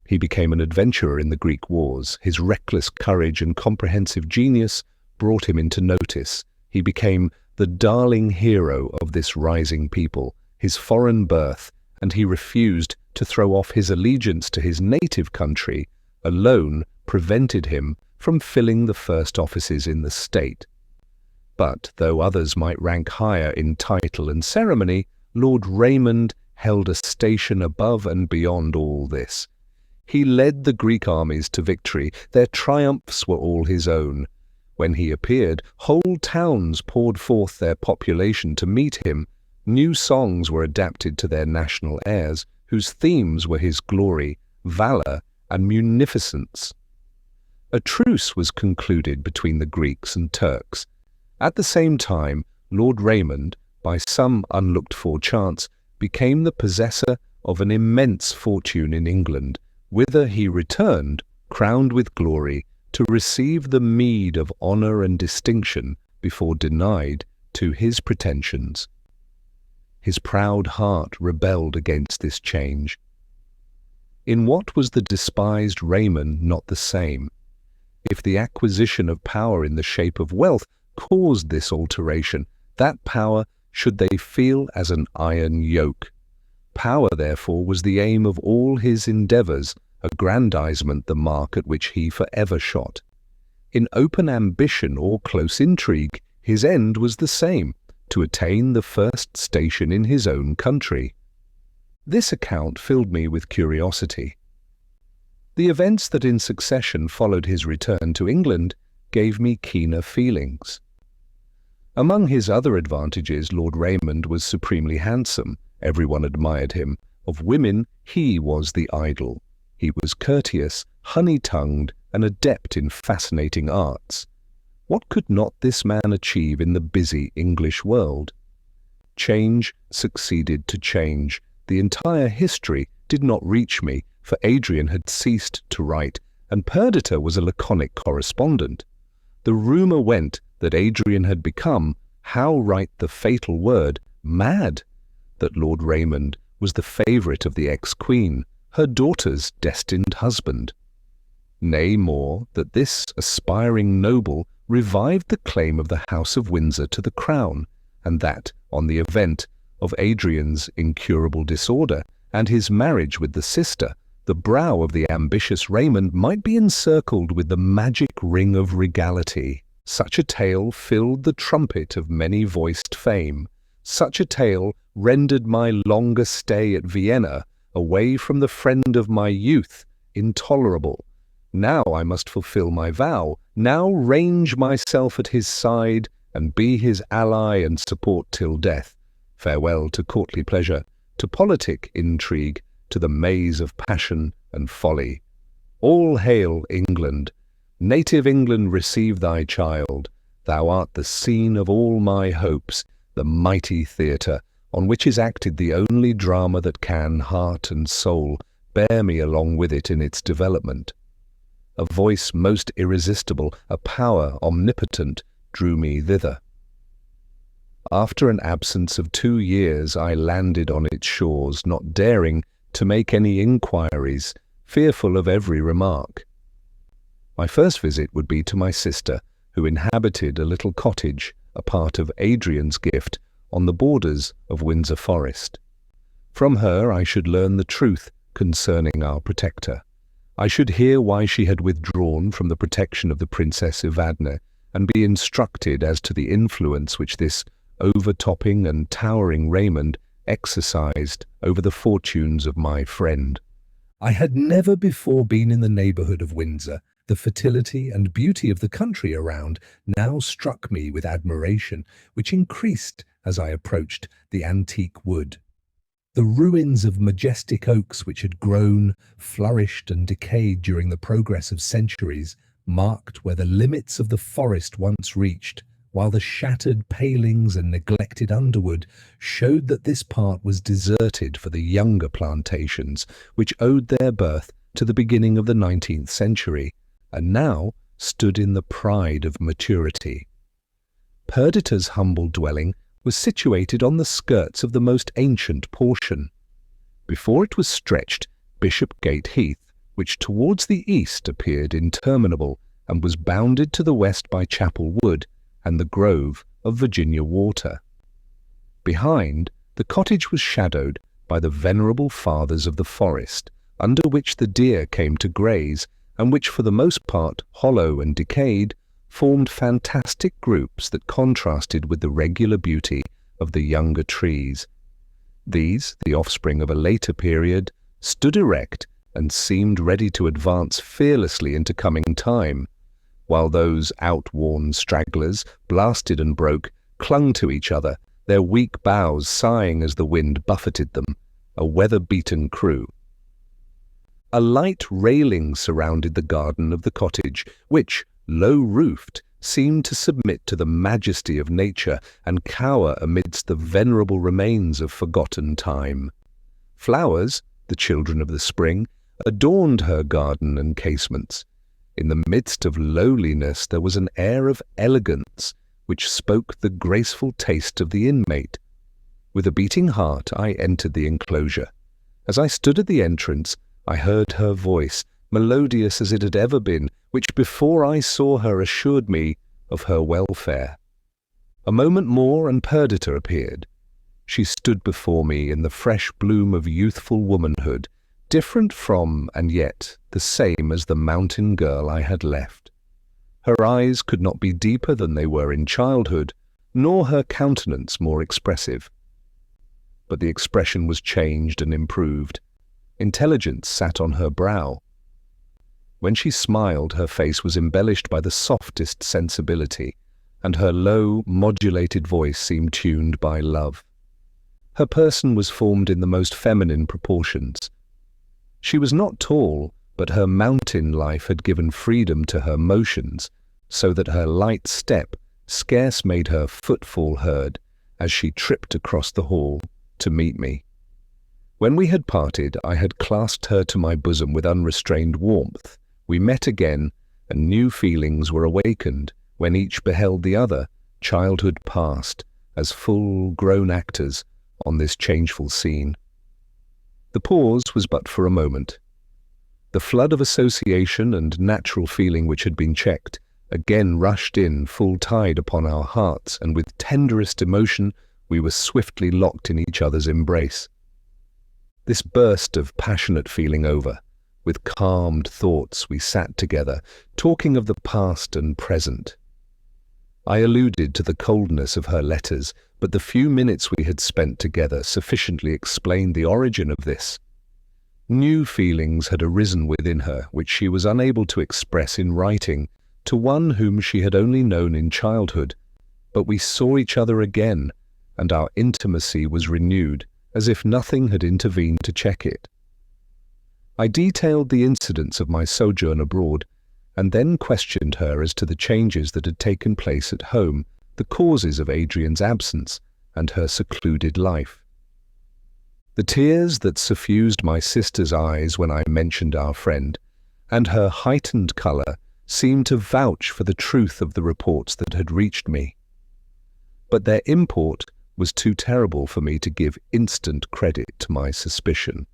He became an adventurer in the Greek wars. His reckless courage and comprehensive genius brought him into notice. He became the darling hero of this rising people. His foreign birth and he refused to throw off his allegiance to his native country, alone prevented him from filling the first offices in the state. But though others might rank higher in title and ceremony, Lord Raymond held a station above and beyond all this. He led the Greek armies to victory. Their triumphs were all his own. When he appeared, whole towns poured forth their population to meet him. New songs were adapted to their national airs, whose themes were his glory, valor, and munificence. A truce was concluded between the Greeks and Turks. At the same time, Lord Raymond, by some unlooked-for chance, became the possessor of an immense fortune in England, whither he returned, crowned with glory, to receive the meed of honour and distinction before denied to his pretensions. His proud heart rebelled against this change. In what was the despised Raymond not the same? If the acquisition of power in the shape of wealth caused this alteration, that power should they feel as an iron yoke. Power, therefore, was the aim of all his endeavours, aggrandizement the mark at which he forever shot. In open ambition or close intrigue, his end was the same, to attain the first station in his own country. This account filled me with curiosity. The events that in succession followed his return to England gave me keener feelings. Among his other advantages, Lord Raymond was supremely handsome. Everyone admired him. Of women, he was the idol. He was courteous, honey-tongued, and adept in fascinating arts. What could not this man achieve in the busy English world? Change succeeded to change. The entire history did not reach me, for Adrian had ceased to write, and Perdita was a laconic correspondent. The rumour went that Adrian had become, how write the fatal word, mad, that Lord Raymond was the favourite of the ex-queen, her daughter's destined husband. Nay, more, that this aspiring noble revived the claim of the House of Windsor to the crown, and that, on the event of Adrian's incurable disorder and his marriage with the sister, the brow of the ambitious Raymond might be encircled with the magic ring of regality. Such a tale filled the trumpet of many-voiced fame. Such a tale rendered my longer stay at Vienna, away from the friend of my youth, intolerable. Now I must fulfill my vow, now range myself at his side, and be his ally and support till death. Farewell to courtly pleasure, to politic intrigue, to the maze of passion and folly. All hail, England! Native England, receive thy child. Thou art the scene of all my hopes, the mighty theatre, on which is acted the only drama that can, heart and soul, bear me along with it in its development. A voice most irresistible, a power omnipotent, drew me thither. After an absence of 2 years, I landed on its shores, not daring to make any inquiries, fearful of every remark. My first visit would be to my sister, who inhabited a little cottage, a part of Adrian's gift, on the borders of Windsor Forest. From her I should learn the truth concerning our protector. I should hear why she had withdrawn from the protection of the Princess Evadne, and be instructed as to the influence which this overtopping and towering Raymond exercised over the fortunes of my friend. I had never before been in the neighbourhood of Windsor. The fertility and beauty of the country around now struck me with admiration, which increased as I approached the antique wood. The ruins of majestic oaks which had grown, flourished and decayed during the progress of centuries marked where the limits of the forest once reached, while the shattered palings and neglected underwood showed that this part was deserted for the younger plantations which owed their birth to the beginning of the 19th century, and now stood in the pride of maturity. Perdita's humble dwelling was situated on the skirts of the most ancient portion. Before it was stretched Bishopgate Heath, which towards the east appeared interminable, and was bounded to the west by Chapel Wood and the grove of Virginia Water. Behind, the cottage was shadowed by the venerable fathers of the forest, under which the deer came to graze, and which, for the most part hollow and decayed, formed fantastic groups that contrasted with the regular beauty of the younger trees. These, the offspring of a later period, stood erect and seemed ready to advance fearlessly into coming time, while those outworn stragglers, blasted and broke, clung to each other, their weak boughs sighing as the wind buffeted them, a weather-beaten crew. A light railing surrounded the garden of the cottage, which, low-roofed, seemed to submit to the majesty of nature and cower amidst the venerable remains of forgotten time. Flowers, the children of the spring, adorned her garden and casements. In the midst of lowliness there was an air of elegance which spoke the graceful taste of the inmate. With a beating heart I entered the enclosure. As I stood at the entrance, I heard her voice, melodious as it had ever been, which before I saw her assured me of her welfare. A moment more and Perdita appeared. She stood before me in the fresh bloom of youthful womanhood, different from, and yet the same as the mountain girl I had left. Her eyes could not be deeper than they were in childhood, nor her countenance more expressive. But the expression was changed and improved. Intelligence sat on her brow. When she smiled, her face was embellished by the softest sensibility, and her low, modulated voice seemed tuned by love. Her person was formed in the most feminine proportions. She was not tall, but her mountain life had given freedom to her motions, so that her light step scarce made her footfall heard as she tripped across the hall to meet me. When we had parted, I had clasped her to my bosom with unrestrained warmth. We met again, and new feelings were awakened when each beheld the other, childhood past, as full-grown actors on this changeful scene. The pause was but for a moment. The flood of association and natural feeling which had been checked again rushed in full tide upon our hearts, and with tenderest emotion we were swiftly locked in each other's embrace. This burst of passionate feeling over, with calmed thoughts we sat together, talking of the past and present. I alluded to the coldness of her letters, but the few minutes we had spent together sufficiently explained the origin of this. New feelings had arisen within her, which she was unable to express in writing to one whom she had only known in childhood, but we saw each other again, and our intimacy was renewed, as if nothing had intervened to check it. I detailed the incidents of my sojourn abroad, and then questioned her as to the changes that had taken place at home, the causes of Adrian's absence, and her secluded life. The tears that suffused my sister's eyes when I mentioned our friend, and her heightened colour, seemed to vouch for the truth of the reports that had reached me. But their import was too terrible for me to give instant credit to my suspicion.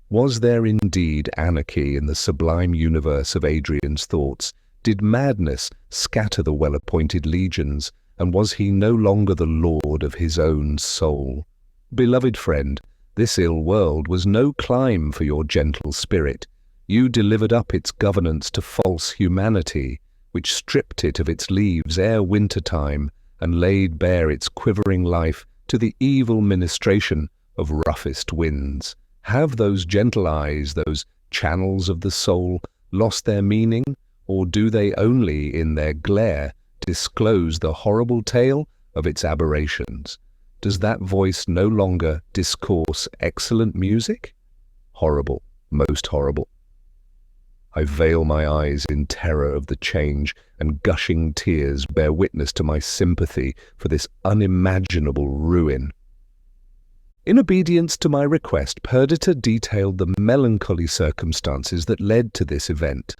Was there indeed anarchy in the sublime universe of Adrian's thoughts? Did madness scatter the well-appointed legions, and was he no longer the lord of his own soul? Beloved friend, this ill world was no clime for your gentle spirit. You delivered up its governance to false humanity, which stripped it of its leaves ere winter-time, and laid bare its quivering life to the evil ministration of roughest winds. Have those gentle eyes, those channels of the soul, lost their meaning, or do they only, in their glare, disclose the horrible tale of its aberrations? Does that voice no longer discourse excellent music? Horrible, most horrible. I veil my eyes in terror of the change, and gushing tears bear witness to my sympathy for this unimaginable ruin. In obedience to my request, Perdita detailed the melancholy circumstances that led to this event.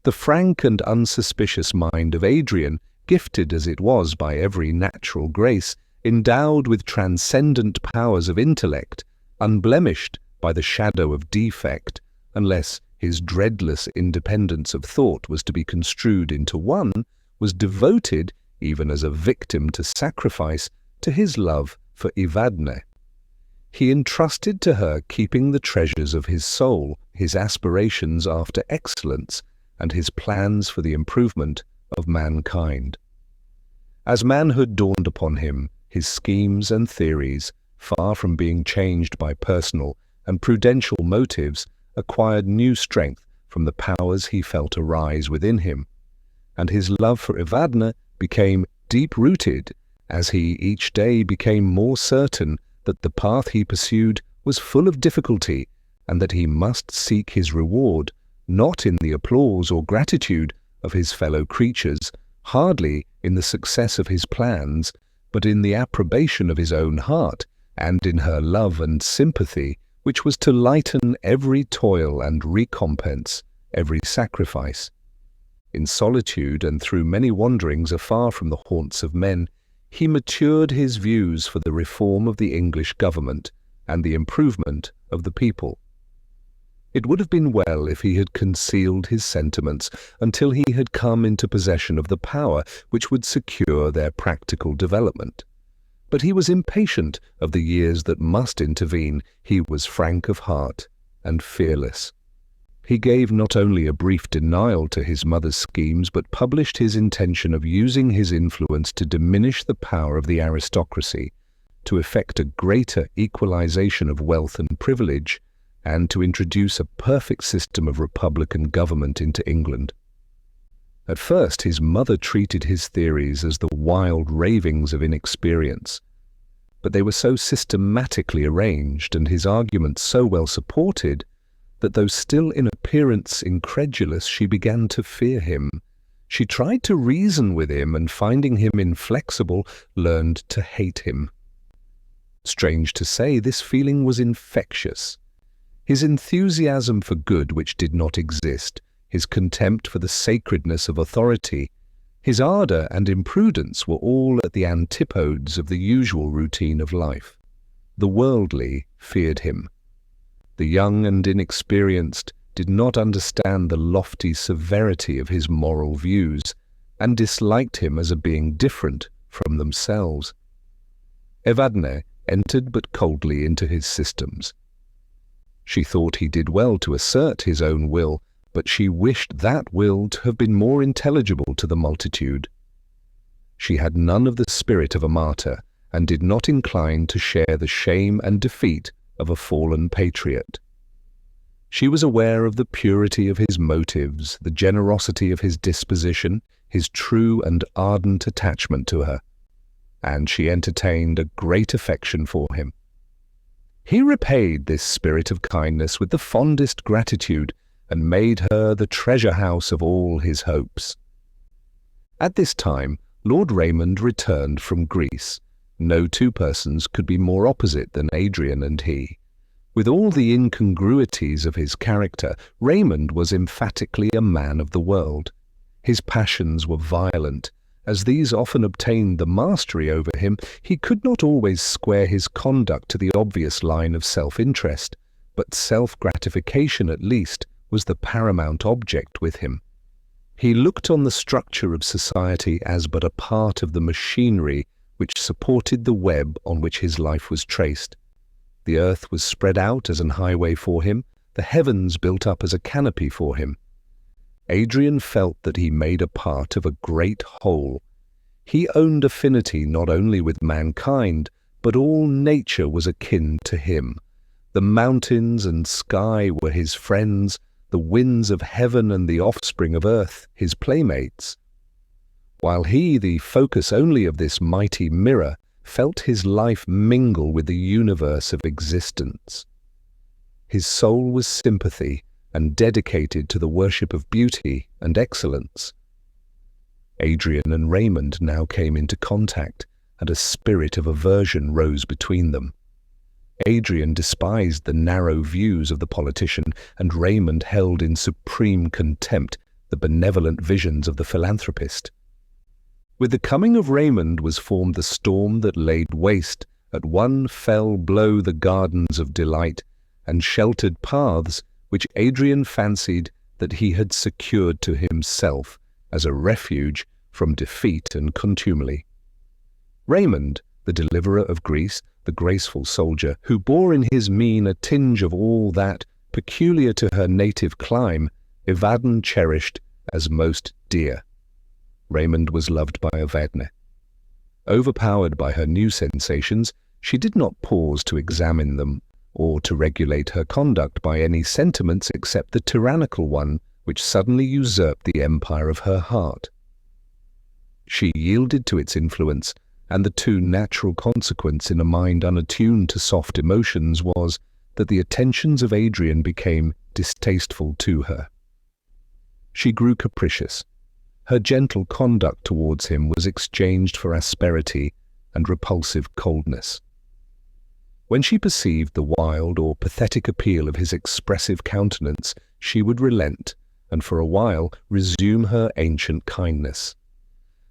The frank and unsuspicious mind of Adrian, gifted as it was by every natural grace, endowed with transcendent powers of intellect, unblemished by the shadow of defect, unless his dreadless independence of thought was to be construed into one, was devoted, even as a victim to sacrifice, to his love for Evadne. he entrusted to her keeping the treasures of his soul, his aspirations after excellence, and his plans for the improvement of mankind. As manhood dawned upon him, his schemes and theories, far from being changed by personal and prudential motives, acquired new strength from the powers he felt arise within him, and his love for Evadne became deep-rooted as he each day became more certain that the path he pursued was full of difficulty, and that he must seek his reward not in the applause or gratitude of his fellow creatures, hardly in the success of his plans, but in the approbation of his own heart, and in her love and sympathy, which was to lighten every toil and recompense every sacrifice. In solitude and through many wanderings afar from the haunts of men, he matured his views for the reform of the English government and the improvement of the people. It would have been well if he had concealed his sentiments until he had come into possession of the power which would secure their practical development. But he was impatient of the years that must intervene. He was frank of heart and fearless. He gave not only a brief denial to his mother's schemes, but published his intention of using his influence to diminish the power of the aristocracy, to effect a greater equalization of wealth and privilege, and to introduce a perfect system of republican government into England. At first, his mother treated his theories as the wild ravings of inexperience, but they were so systematically arranged and his arguments so well supported that though still in appearance incredulous, she began to fear him. She tried to reason with him, and finding him inflexible, learned to hate him. Strange to say, this feeling was infectious. His enthusiasm for good which did not exist, his contempt for the sacredness of authority, his ardor and imprudence were all at the antipodes of the usual routine of life. The worldly feared him. The young and inexperienced did not understand the lofty severity of his moral views, and disliked him as a being different from themselves. Evadne entered but coldly into his systems. She thought he did well to assert his own will, but she wished that will to have been more intelligible to the multitude. She had none of the spirit of a martyr, and did not incline to share the shame and defeat of a fallen patriot. She was aware of the purity of his motives, the generosity of his disposition, his true and ardent attachment to her, and she entertained a great affection for him. He repaid this spirit of kindness with the fondest gratitude, and made her the treasure house of all his hopes. At this time, Lord Raymond returned from Greece. No two persons could be more opposite than Adrian and he. With all the incongruities of his character, Raymond was emphatically a man of the world. His passions were violent. As these often obtained the mastery over him, he could not always square his conduct to the obvious line of self-interest, but self-gratification at least was the paramount object with him. He looked on the structure of society as but a part of the machinery which supported the web on which his life was traced. The earth was spread out as an highway for him, the heavens built up as a canopy for him. Adrian felt that he made a part of a great whole. He owned affinity not only with mankind, but all nature was akin to him. The mountains and sky were his friends, the winds of heaven and the offspring of earth his playmates. While he, the focus only of this mighty mirror, felt his life mingle with the universe of existence. His soul was sympathy and dedicated to the worship of beauty and excellence. Adrian and Raymond now came into contact, and a spirit of aversion rose between them. Adrian despised the narrow views of the politician, and Raymond held in supreme contempt the benevolent visions of the philanthropist. With the coming of Raymond was formed the storm that laid waste at one fell blow the gardens of delight and sheltered paths which Adrian fancied that he had secured to himself as a refuge from defeat and contumely. Raymond, the deliverer of Greece, the graceful soldier, who bore in his mien a tinge of all that, peculiar to her native clime, Evadne cherished as most dear. Raymond was loved by Evadne. Overpowered by her new sensations, she did not pause to examine them, or to regulate her conduct by any sentiments except the tyrannical one which suddenly usurped the empire of her heart. She yielded to its influence, and the too natural consequence in a mind unattuned to soft emotions was that the attentions of Adrian became distasteful to her. She grew capricious. Her gentle conduct towards him was exchanged for asperity and repulsive coldness. When she perceived the wild or pathetic appeal of his expressive countenance, she would relent, and for a while resume her ancient kindness.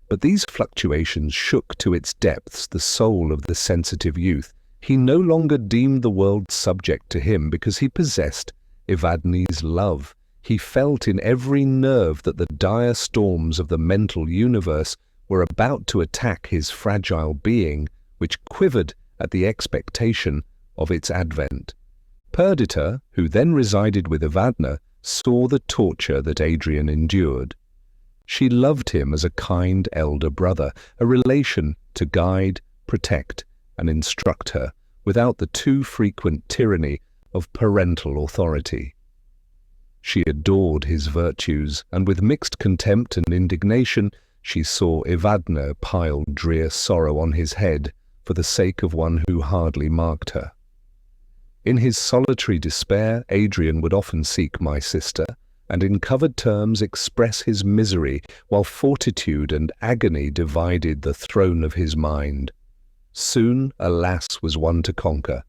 But these fluctuations shook to its depths the soul of the sensitive youth. He no longer deemed the world subject to him because he possessed Evadne's love. He felt in every nerve that the dire storms of the mental universe were about to attack his fragile being, which quivered at the expectation of its advent. Perdita, who then resided with Evadne, saw the torture that Adrian endured. She loved him as a kind elder brother, a relation to guide, protect, and instruct her, without the too frequent tyranny of parental authority. She adored his virtues, and with mixed contempt and indignation she saw Evadne pile drear sorrow on his head for the sake of one who hardly marked her. In his solitary despair, Adrian would often seek my sister, and in covered terms express his misery, while fortitude and agony divided the throne of his mind. Soon a lass was one to conquer.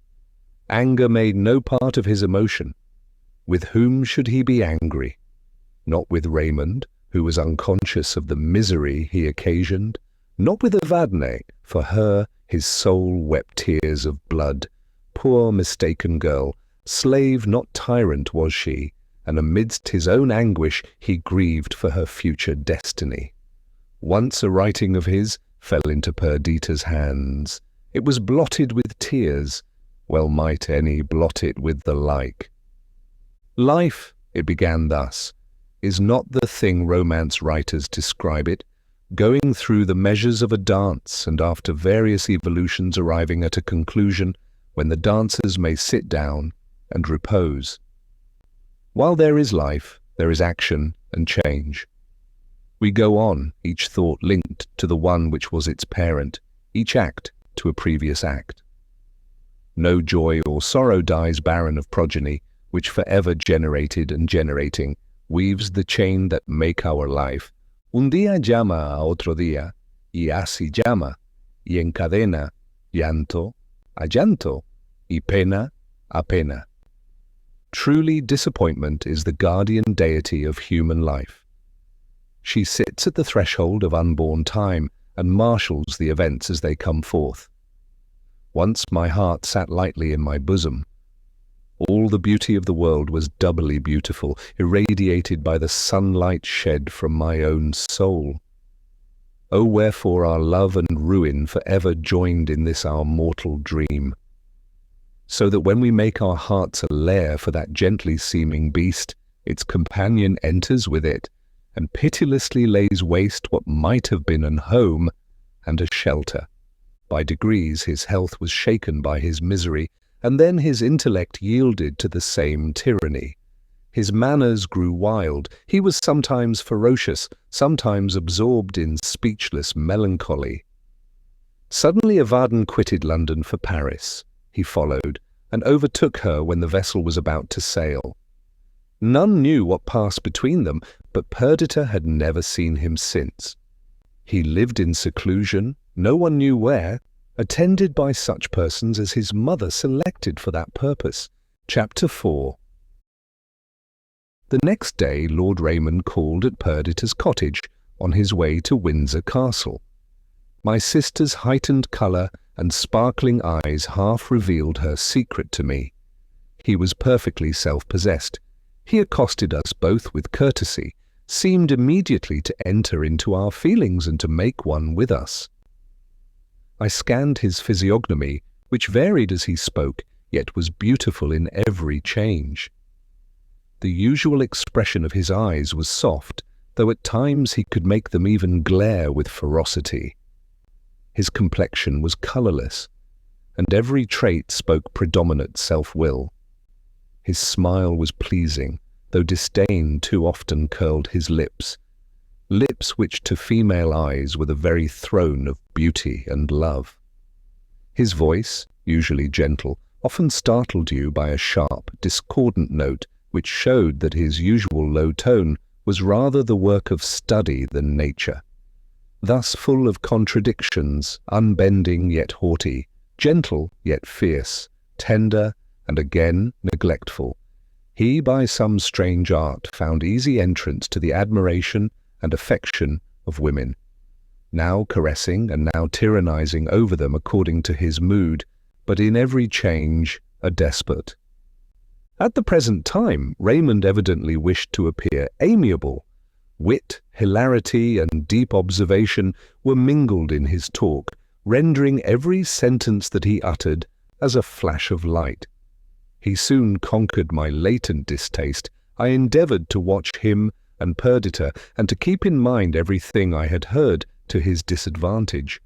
Anger made no part of his emotion. With whom should he be angry? Not with Raymond, who was unconscious of the misery he occasioned. Not with Evadne, for her his soul wept tears of blood. Poor mistaken girl, slave not tyrant was she, and amidst his own anguish he grieved for her future destiny. Once a writing of his fell into Perdita's hands. It was blotted with tears. Well might any blot it with the like. Life, it began thus, is not the thing romance writers describe it, going through the measures of a dance and after various evolutions arriving at a conclusion when the dancers may sit down and repose. While there is life, there is action and change. We go on, each thought linked to the one which was its parent, each act to a previous act. No joy or sorrow dies barren of progeny, which forever generated and generating weaves the chain that make our life. Un día llama a otro día, y así llama, y encadena llanto a llanto, y pena a pena. Truly, disappointment is the guardian deity of human life. She sits at the threshold of unborn time and marshals the events as they come forth. Once my heart sat lightly in my bosom. All the beauty of the world was doubly beautiful, irradiated by the sunlight shed from my own soul. O wherefore are love and ruin forever joined in this our mortal dream? So that when we make our hearts a lair for that gently seeming beast, its companion enters with it, and pitilessly lays waste what might have been an home and a shelter. By degrees his health was shaken by his misery, and then his intellect yielded to the same tyranny. His manners grew wild. He was sometimes ferocious, sometimes absorbed in speechless melancholy. Suddenly Evadne quitted London for Paris. He followed, and overtook her when the vessel was about to sail. None knew what passed between them, but Perdita had never seen him since. He lived in seclusion, no one knew where, attended by such persons as his mother selected for that purpose. Chapter 4. The next day Lord Raymond called at Perdita's cottage on his way to Windsor Castle. My sister's heightened colour and sparkling eyes half revealed her secret to me. He was perfectly self-possessed. He accosted us both with courtesy, seemed immediately to enter into our feelings and to make one with us. I scanned his physiognomy, which varied as he spoke, yet was beautiful in every change. The usual expression of his eyes was soft, though at times he could make them even glare with ferocity. His complexion was colourless, and every trait spoke predominant self-will. His smile was pleasing, though disdain too often curled his lips, lips which to female eyes were the very throne of beauty and love. His voice, usually gentle, often startled you by a sharp, discordant note which showed that his usual low tone was rather the work of study than nature. Thus full of contradictions, unbending yet haughty, gentle yet fierce, tender and again neglectful, he by some strange art found easy entrance to the admiration and affection of women, now caressing and now tyrannizing over them according to his mood, but in every change a despot. At the present time, Raymond evidently wished to appear amiable. Wit, hilarity, and deep observation were mingled in his talk, rendering every sentence that he uttered as a flash of light. He soon conquered my latent distaste. I endeavoured to watch him and Perdita, and to keep in mind everything I had heard to his disadvantage.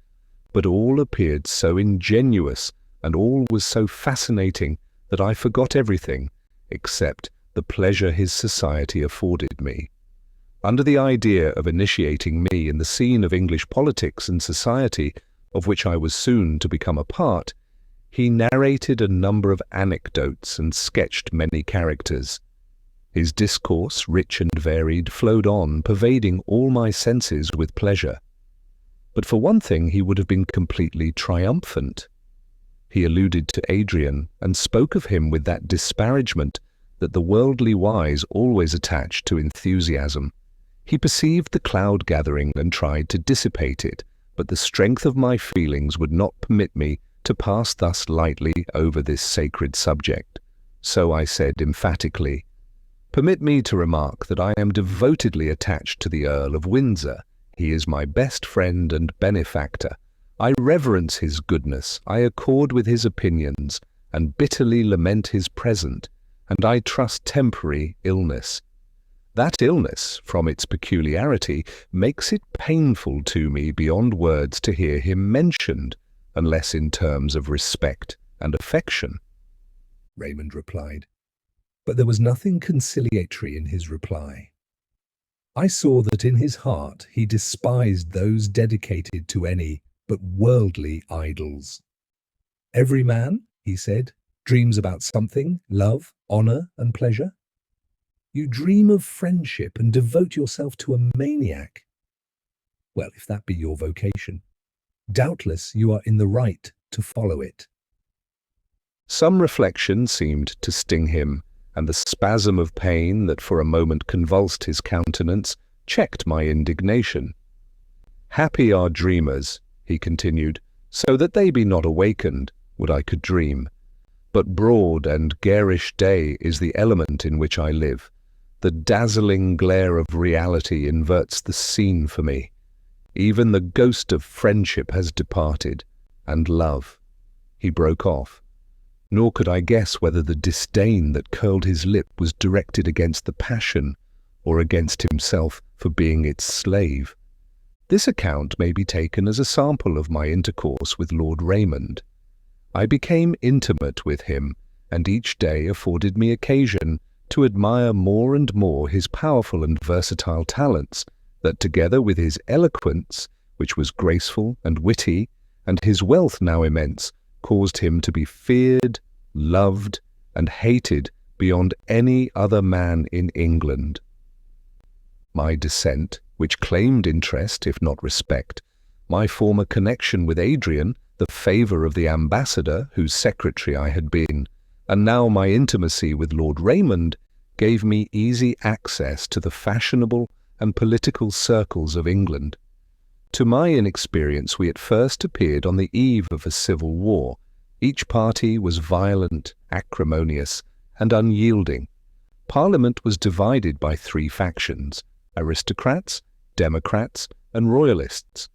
But all appeared so ingenuous, and all was so fascinating, that I forgot everything, except the pleasure his society afforded me. Under the idea of initiating me in the scene of English politics and society, of which I was soon to become a part, he narrated a number of anecdotes and sketched many characters. His discourse, rich and varied, flowed on, pervading all my senses with pleasure. But for one thing he would have been completely triumphant. He alluded to Adrian, and spoke of him with that disparagement that the worldly wise always attach to enthusiasm. He perceived the cloud gathering and tried to dissipate it, but the strength of my feelings would not permit me to pass thus lightly over this sacred subject. So I said emphatically, "Permit me to remark that I am devotedly attached to the Earl of Windsor. He is my best friend and benefactor. I reverence his goodness, I accord with his opinions, and bitterly lament his present, and I trust temporary illness. That illness, from its peculiarity, makes it painful to me beyond words to hear him mentioned, unless in terms of respect and affection." Raymond replied. But there was nothing conciliatory in his reply. I saw that in his heart he despised those dedicated to any but worldly idols. "Every man," he said, "dreams about something, love, honor, and pleasure. You dream of friendship and devote yourself to a maniac. Well, if that be your vocation, doubtless you are in the right to follow it." Some reflection seemed to sting him, and the spasm of pain that for a moment convulsed his countenance checked my indignation. "Happy are dreamers," he continued, "so that they be not awakened, would I could dream. But broad and garish day is the element in which I live. The dazzling glare of reality inverts the scene for me. Even the ghost of friendship has departed, and love." He broke off. Nor could I guess whether the disdain that curled his lip was directed against the passion, or against himself for being its slave. This account may be taken as a sample of my intercourse with Lord Raymond. I became intimate with him, and each day afforded me occasion to admire more and more his powerful and versatile talents, that together with his eloquence, which was graceful and witty, and his wealth now immense, caused him to be feared, loved, and hated beyond any other man in England. My descent, which claimed interest if not respect, my former connection with Adrian, the favour of the ambassador whose secretary I had been, and now my intimacy with Lord Raymond, gave me easy access to the fashionable and political circles of England. To my inexperience we at first appeared on the eve of a civil war. Each party was violent, acrimonious, and unyielding. Parliament was divided by three factions: aristocrats, democrats, and royalists.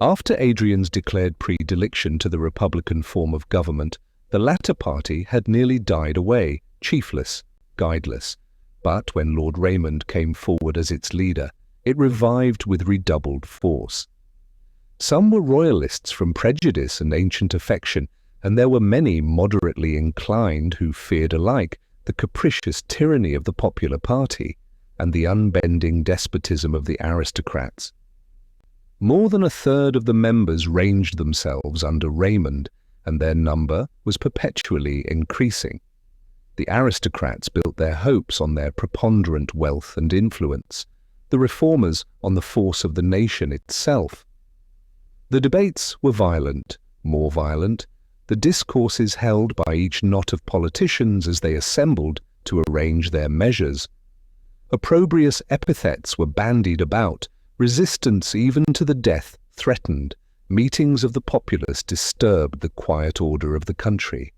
After Adrian's declared predilection to the Republican form of government, the latter party had nearly died away, chiefless, guideless. But when Lord Raymond came forward as its leader, it revived with redoubled force. Some were royalists from prejudice and ancient affection, and there were many moderately inclined who feared alike the capricious tyranny of the popular party and the unbending despotism of the aristocrats. More than a third of the members ranged themselves under Raymond, and their number was perpetually increasing. The aristocrats built their hopes on their preponderant wealth and influence, the reformers on the force of the nation itself. The debates were violent, more violent, the discourses held by each knot of politicians as they assembled to arrange their measures. Opprobrious epithets were bandied about, resistance even to the death threatened, meetings of the populace disturbed the quiet order of the country.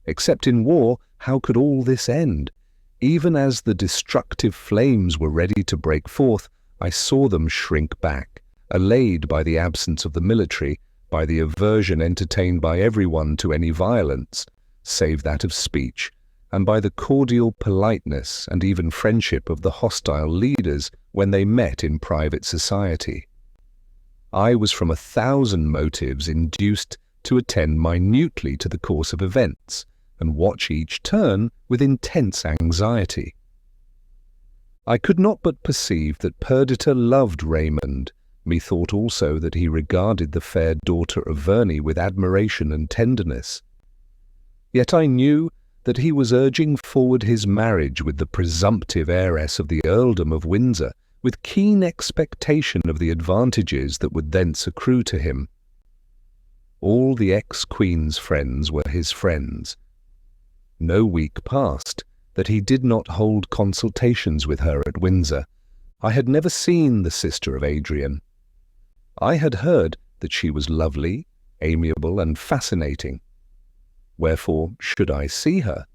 Except in war, how could all this end? Even as the destructive flames were ready to break forth, I saw them shrink back, allayed by the absence of the military, by the aversion entertained by everyone to any violence, save that of speech, and by the cordial politeness and even friendship of the hostile leaders when they met in private society. I was from 1,000 motives induced to attend minutely to the course of events, and watch each turn with intense anxiety. I could not but perceive that Perdita loved Raymond. Methought also that he regarded the fair daughter of Verney with admiration and tenderness. Yet I knew that he was urging forward his marriage with the presumptive heiress of the earldom of Windsor, with keen expectation of the advantages that would thence accrue to him. All the ex-queen's friends were his friends. No week passed that he did not hold consultations with her at Windsor. I had never seen the sister of Adrian. I had heard that she was lovely, amiable, and fascinating. Wherefore should I see her?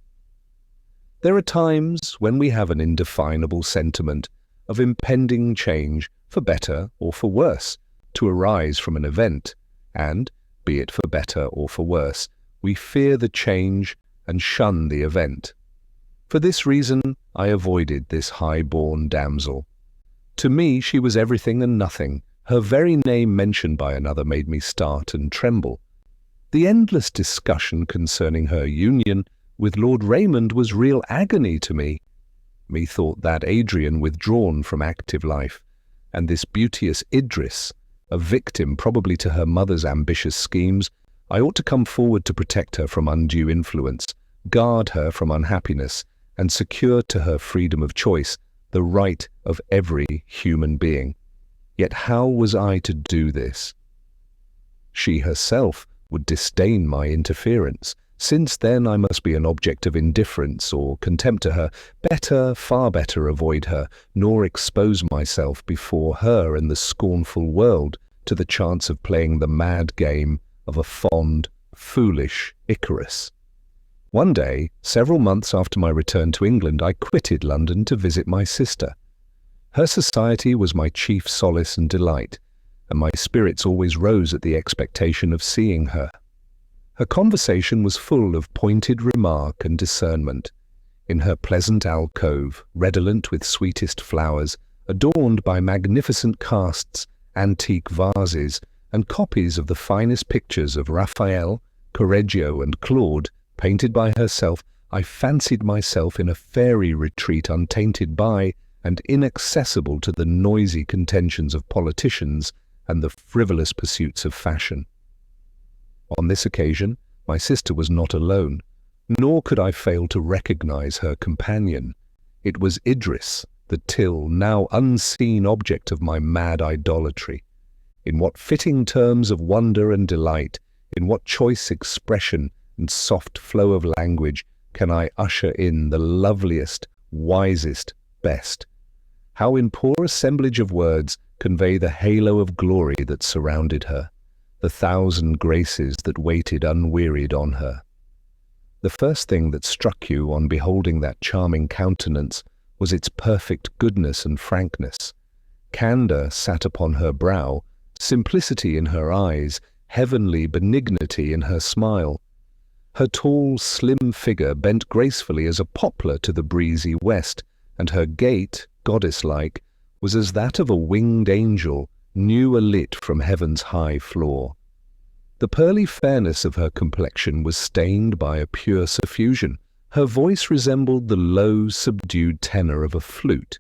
There are times when we have an indefinable sentiment of impending change, for better or for worse, to arise from an event, and, be it for better or for worse, we fear the change and shun the event. For this reason I avoided this high-born damsel. To me she was everything and nothing. Her very name mentioned by another made me start and tremble. The endless discussion concerning her union with Lord Raymond was real agony to me. Methought that Adrian withdrawn from active life, and this beauteous Idris, a victim probably to her mother's ambitious schemes, I ought to come forward to protect her from undue influence, guard her from unhappiness, and secure to her freedom of choice the right of every human being. Yet how was I to do this? She herself would disdain my interference. Since then I must be an object of indifference or contempt to her. Better, far better avoid her, nor expose myself before her and the scornful world to the chance of playing the mad game of a fond, foolish Icarus. One day, several months after my return to England, I quitted London to visit my sister. Her society was my chief solace and delight, and my spirits always rose at the expectation of seeing her. Her conversation was full of pointed remark and discernment. In her pleasant alcove, redolent with sweetest flowers, adorned by magnificent casts, antique vases, and copies of the finest pictures of Raphael, Correggio, and Claude, painted by herself, I fancied myself in a fairy retreat untainted by and inaccessible to the noisy contentions of politicians and the frivolous pursuits of fashion. On this occasion, my sister was not alone, nor could I fail to recognize her companion. It was Idris, the till now unseen object of my mad idolatry. In what fitting terms of wonder and delight, in what choice expression and soft flow of language can I usher in the loveliest, wisest, best? How in poor assemblage of words convey the halo of glory that surrounded her, the 1,000 graces that waited unwearied on her. The first thing that struck you on beholding that charming countenance was its perfect goodness and frankness. Candour sat upon her brow, simplicity in her eyes, heavenly benignity in her smile. Her tall, slim figure bent gracefully as a poplar to the breezy west, and her gait, goddess-like, was as that of a winged angel, new alit from heaven's high floor. The pearly fairness of her complexion was stained by a pure suffusion. Her voice resembled the low, subdued tenor of a flute.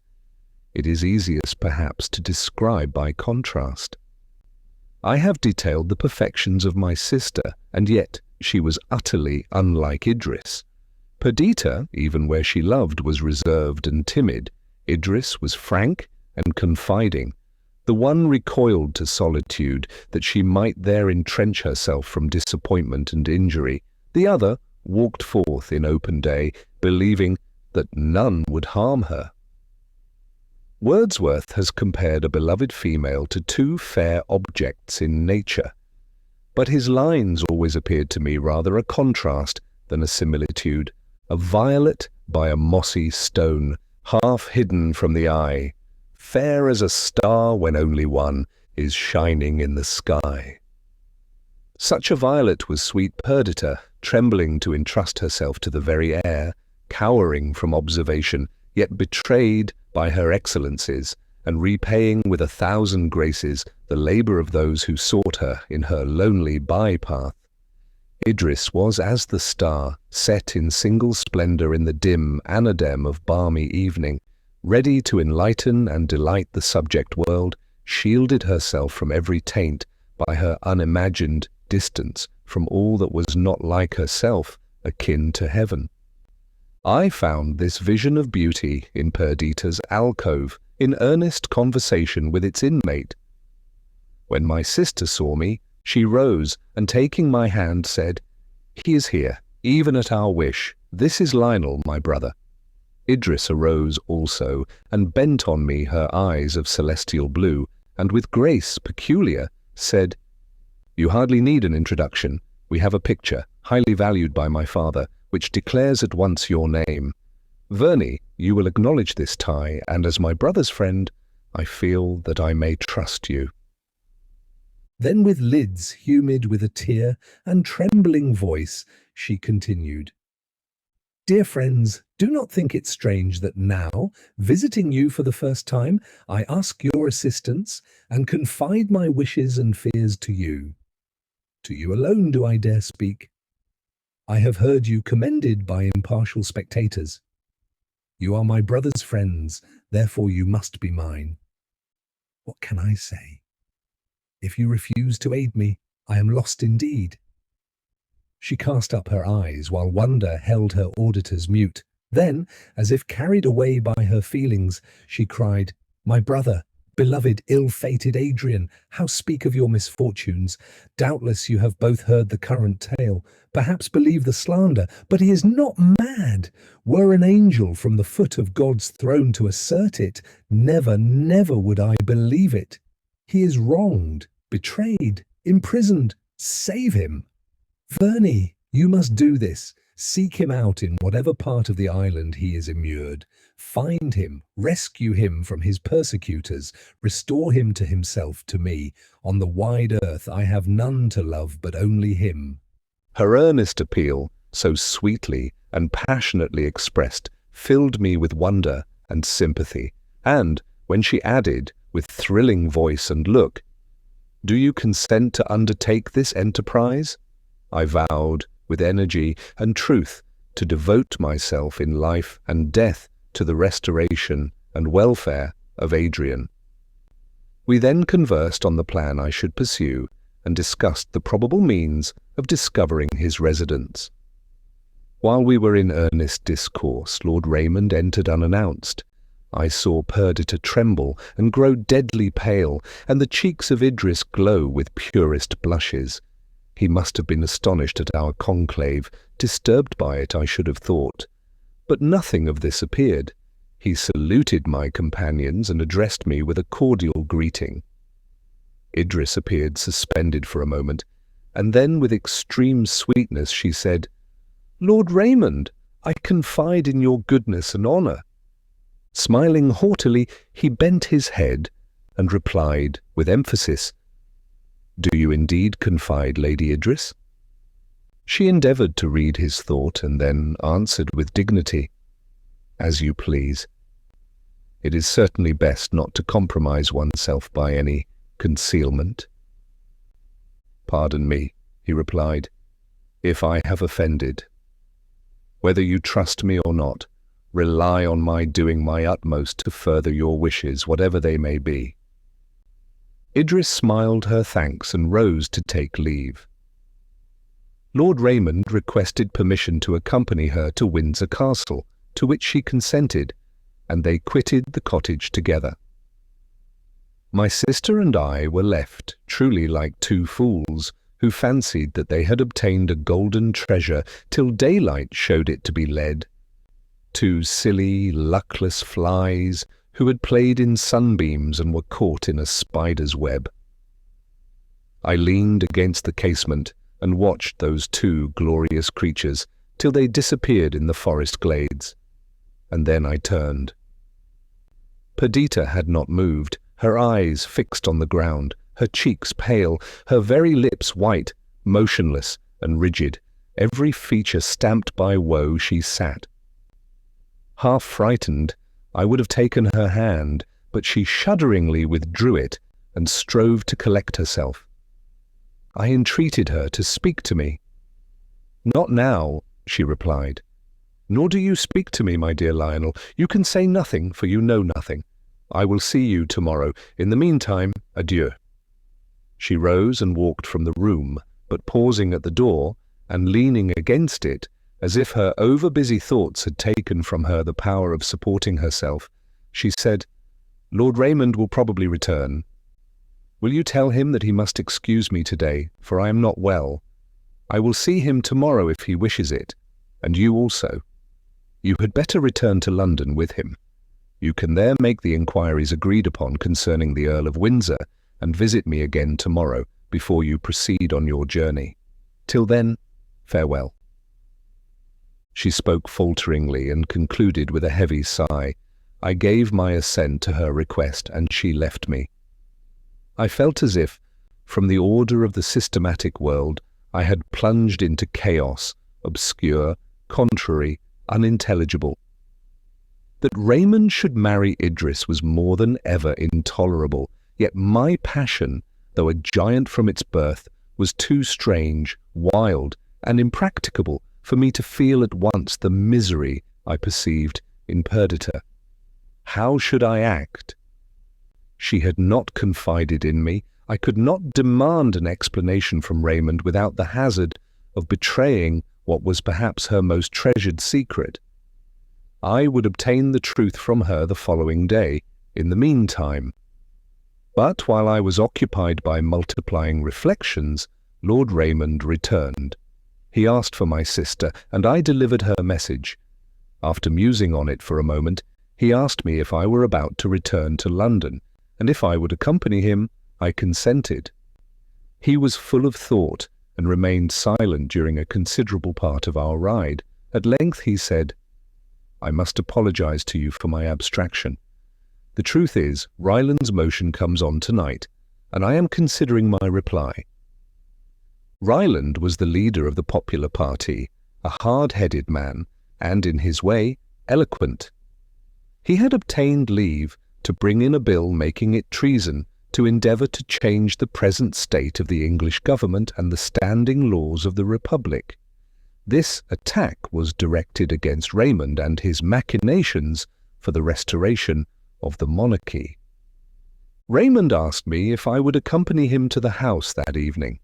It is easiest, perhaps, to describe by contrast. I have detailed the perfections of my sister, and yet she was utterly unlike Idris. Perdita, even where she loved, was reserved and timid. Idris was frank and confiding. The one recoiled to solitude, that she might there entrench herself from disappointment and injury. The other walked forth in open day, believing that none would harm her. Wordsworth has compared a beloved female to two fair objects in nature, but his lines always appeared to me rather a contrast than a similitude. A violet by a mossy stone, half hidden from the eye, fair as a star when only one is shining in the sky. Such a violet was sweet Perdita, trembling to entrust herself to the very air, cowering from observation, yet betrayed by her excellencies, and repaying with 1,000 graces the labour of those who sought her in her lonely by-path. Idris was as the star, set in single splendour in the dim anadem of balmy evening, ready to enlighten and delight the subject world, shielded herself from every taint by her unimagined distance from all that was not like herself, akin to heaven. I found this vision of beauty in Perdita's alcove, in earnest conversation with its inmate. When my sister saw me, she rose, and taking my hand said, "He is here, even at our wish. This is Lionel, my brother." Idris arose also, and bent on me her eyes of celestial blue, and with grace peculiar said, "You hardly need an introduction. We have a picture, highly valued by my father, which declares at once your name. Verney, you will acknowledge this tie, and as my brother's friend, I feel that I may trust you." Then with lids humid with a tear and trembling voice, she continued, "Dear friends, do not think it strange that now, visiting you for the first time, I ask your assistance and confide my wishes and fears to you. To you alone do I dare speak. I have heard you commended by impartial spectators. You are my brother's friends, therefore you must be mine. What can I say? If you refuse to aid me, I am lost indeed." She cast up her eyes, while wonder held her auditors mute. Then, as if carried away by her feelings, she cried, "My brother, beloved, ill-fated Adrian, how speak of your misfortunes? Doubtless you have both heard the current tale, perhaps believe the slander, but he is not mad. Were an angel from the foot of God's throne to assert it, never, never would I believe it. He is wronged, betrayed, imprisoned. Save him. Verney, you must do this. Seek him out in whatever part of the island he is immured. Find him, rescue him from his persecutors, restore him to himself, to me. On the wide earth I have none to love but only him." Her earnest appeal, so sweetly and passionately expressed, filled me with wonder and sympathy, and, when she added, with thrilling voice and look, "Do you consent to undertake this enterprise?" I vowed, with energy and truth, to devote myself in life and death to the restoration and welfare of Adrian. We then conversed on the plan I should pursue, and discussed the probable means of discovering his residence. While we were in earnest discourse, Lord Raymond entered unannounced. I saw Perdita tremble and grow deadly pale, and the cheeks of Idris glow with purest blushes. He must have been astonished at our conclave, disturbed by it, I should have thought. But nothing of this appeared. He saluted my companions and addressed me with a cordial greeting. Idris appeared suspended for a moment, and then with extreme sweetness she said, "Lord Raymond, I confide in your goodness and honour." Smiling haughtily, he bent his head and replied with emphasis, Do you indeed confide, Lady Idris? She endeavoured to read his thought and then answered with dignity, As you please. It is certainly best not to compromise oneself by any concealment. Pardon me, he replied, if I have offended. Whether you trust me or not, rely on my doing my utmost to further your wishes, whatever they may be. Idris smiled her thanks and rose to take leave. Lord Raymond requested permission to accompany her to Windsor Castle, to which she consented, and they quitted the cottage together. My sister and I were left, truly like two fools, who fancied that they had obtained a golden treasure till daylight showed it to be lead. Two silly, luckless flies who had played in sunbeams and were caught in a spider's web. I leaned against the casement and watched those two glorious creatures till they disappeared in the forest glades, and then I turned. Perdita had not moved, her eyes fixed on the ground, her cheeks pale, her very lips white, motionless and rigid, every feature stamped by woe. She sat. Half frightened, I would have taken her hand, but she shudderingly withdrew it and strove to collect herself. I entreated her to speak to me. Not now, she replied. Nor do you speak to me, my dear Lionel. You can say nothing, for you know nothing. I will see you tomorrow. In the meantime, adieu. She rose and walked from the room, but pausing at the door and leaning against it, as if her over-busy thoughts had taken from her the power of supporting herself, she said, Lord Raymond will probably return. Will you tell him that he must excuse me today, for I am not well? I will see him tomorrow if he wishes it, and you also. You had better return to London with him. You can there make the inquiries agreed upon concerning the Earl of Windsor, and visit me again tomorrow before you proceed on your journey. Till then, farewell. She spoke falteringly and concluded with a heavy sigh. I gave my assent to her request, and she left me. I felt as if, from the order of the systematic world, I had plunged into chaos, obscure, contrary, unintelligible. That Raymond should marry Idris was more than ever intolerable, yet my passion, though a giant from its birth, was too strange, wild, and impracticable for me to feel at once the misery I perceived in Perdita. How should I act? She had not confided in me. I could not demand an explanation from Raymond without the hazard of betraying what was perhaps her most treasured secret. I would obtain the truth from her the following day, in the meantime. But while I was occupied by multiplying reflections, Lord Raymond returned. He asked for my sister, and I delivered her message. After musing on it for a moment, he asked me if I were about to return to London, and if I would accompany him. I consented. He was full of thought, and remained silent during a considerable part of our ride. At length he said, I must apologize to you for my abstraction. The truth is, Ryland's motion comes on tonight, and I am considering my reply. Ryland was the leader of the popular party, a hard-headed man, and in his way, eloquent. He had obtained leave to bring in a bill making it treason to endeavour to change the present state of the English government and the standing laws of the Republic. This attack was directed against Raymond and his machinations for the restoration of the monarchy. Raymond asked me if I would accompany him to the house that evening.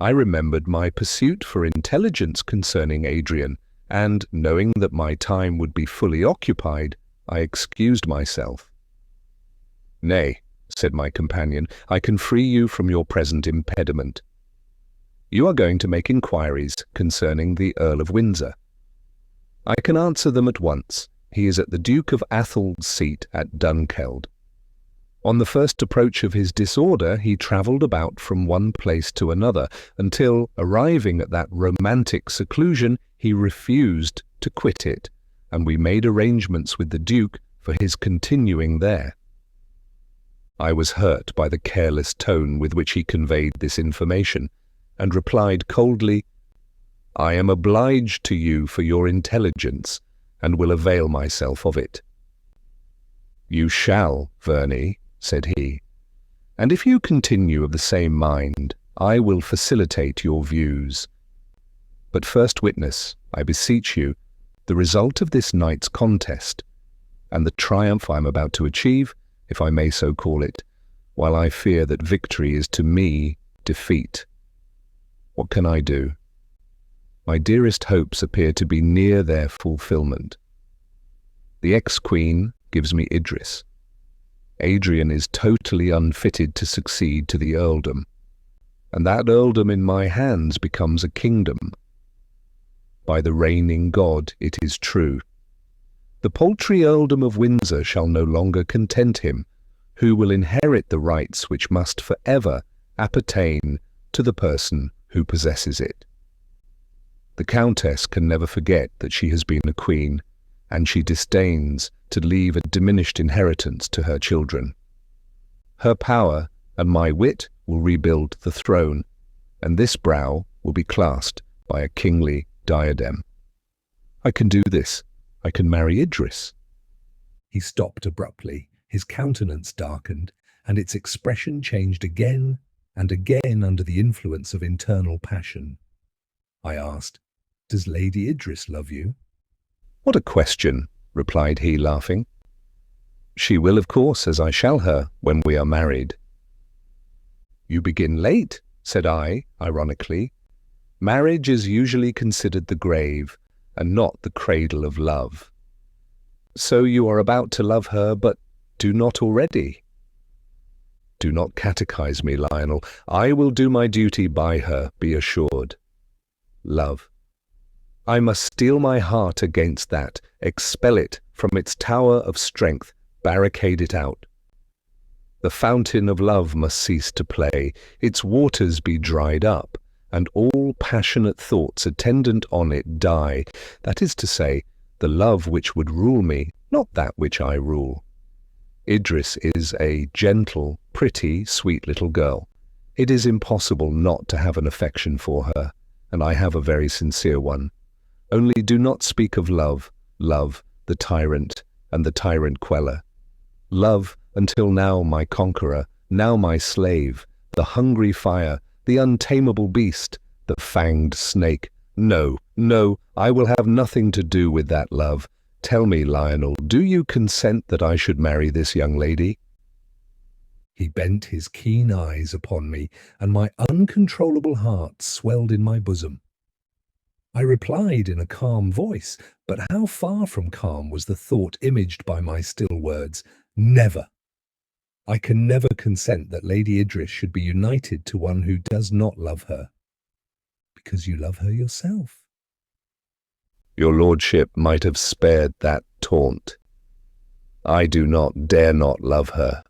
I remembered my pursuit for intelligence concerning Adrian, and, knowing that my time would be fully occupied, I excused myself. Nay, said my companion, I can free you from your present impediment. You are going to make inquiries concerning the Earl of Windsor. I can answer them at once. He is at the Duke of Athold's seat at Dunkeld. On the first approach of his disorder, he travelled about from one place to another, until, arriving at that romantic seclusion, he refused to quit it, and we made arrangements with the Duke for his continuing there. I was hurt by the careless tone with which he conveyed this information, and replied coldly, "I am obliged to you for your intelligence, and will avail myself of it." "You shall, Verney," said he, "and if you continue of the same mind, I will facilitate your views. But first witness, I beseech you, the result of this night's contest, and the triumph I am about to achieve, if I may so call it, while I fear that victory is to me defeat. What can I do? My dearest hopes appear to be near their fulfillment. The ex-queen gives me Idris. Adrian is totally unfitted to succeed to the earldom, and that earldom in my hands becomes a kingdom. By the reigning God, it is true. The paltry earldom of Windsor shall no longer content him, who will inherit the rights which must forever appertain to the person who possesses it. The Countess can never forget that she has been a queen, and she disdains to leave a diminished inheritance to her children. Her power and my wit will rebuild the throne, and this brow will be clasped by a kingly diadem. I can do this. I can marry Idris." He stopped abruptly, his countenance darkened, and its expression changed again and again under the influence of internal passion. I asked, "Does Lady Idris love you?" "What a question," replied he, laughing. "She will, of course, as I shall her, when we are married." "You begin late," said I, ironically. "Marriage is usually considered the grave, and not the cradle of love. So you are about to love her, but do not already." "Do not catechize me, Lionel. I will do my duty by her, be assured. Love. I must steel my heart against that, expel it from its tower of strength, barricade it out. The fountain of love must cease to play, its waters be dried up, and all passionate thoughts attendant on it die, that is to say, the love which would rule me, not that which I rule. Idris is a gentle, pretty, sweet little girl. It is impossible not to have an affection for her, and I have a very sincere one. Only do not speak of love, love, the tyrant, and the tyrant queller. Love, until now my conqueror, now my slave, the hungry fire, the untamable beast, the fanged snake. No, no, I will have nothing to do with that love. Tell me, Lionel, do you consent that I should marry this young lady?" He bent his keen eyes upon me, and my uncontrollable heart swelled in my bosom. I replied in a calm voice, but how far from calm was the thought imaged by my still words, "Never! I can never consent that Lady Idris should be united to one who does not love her. Because you love her yourself." "Your lordship might have spared that taunt. I do not, dare not love her."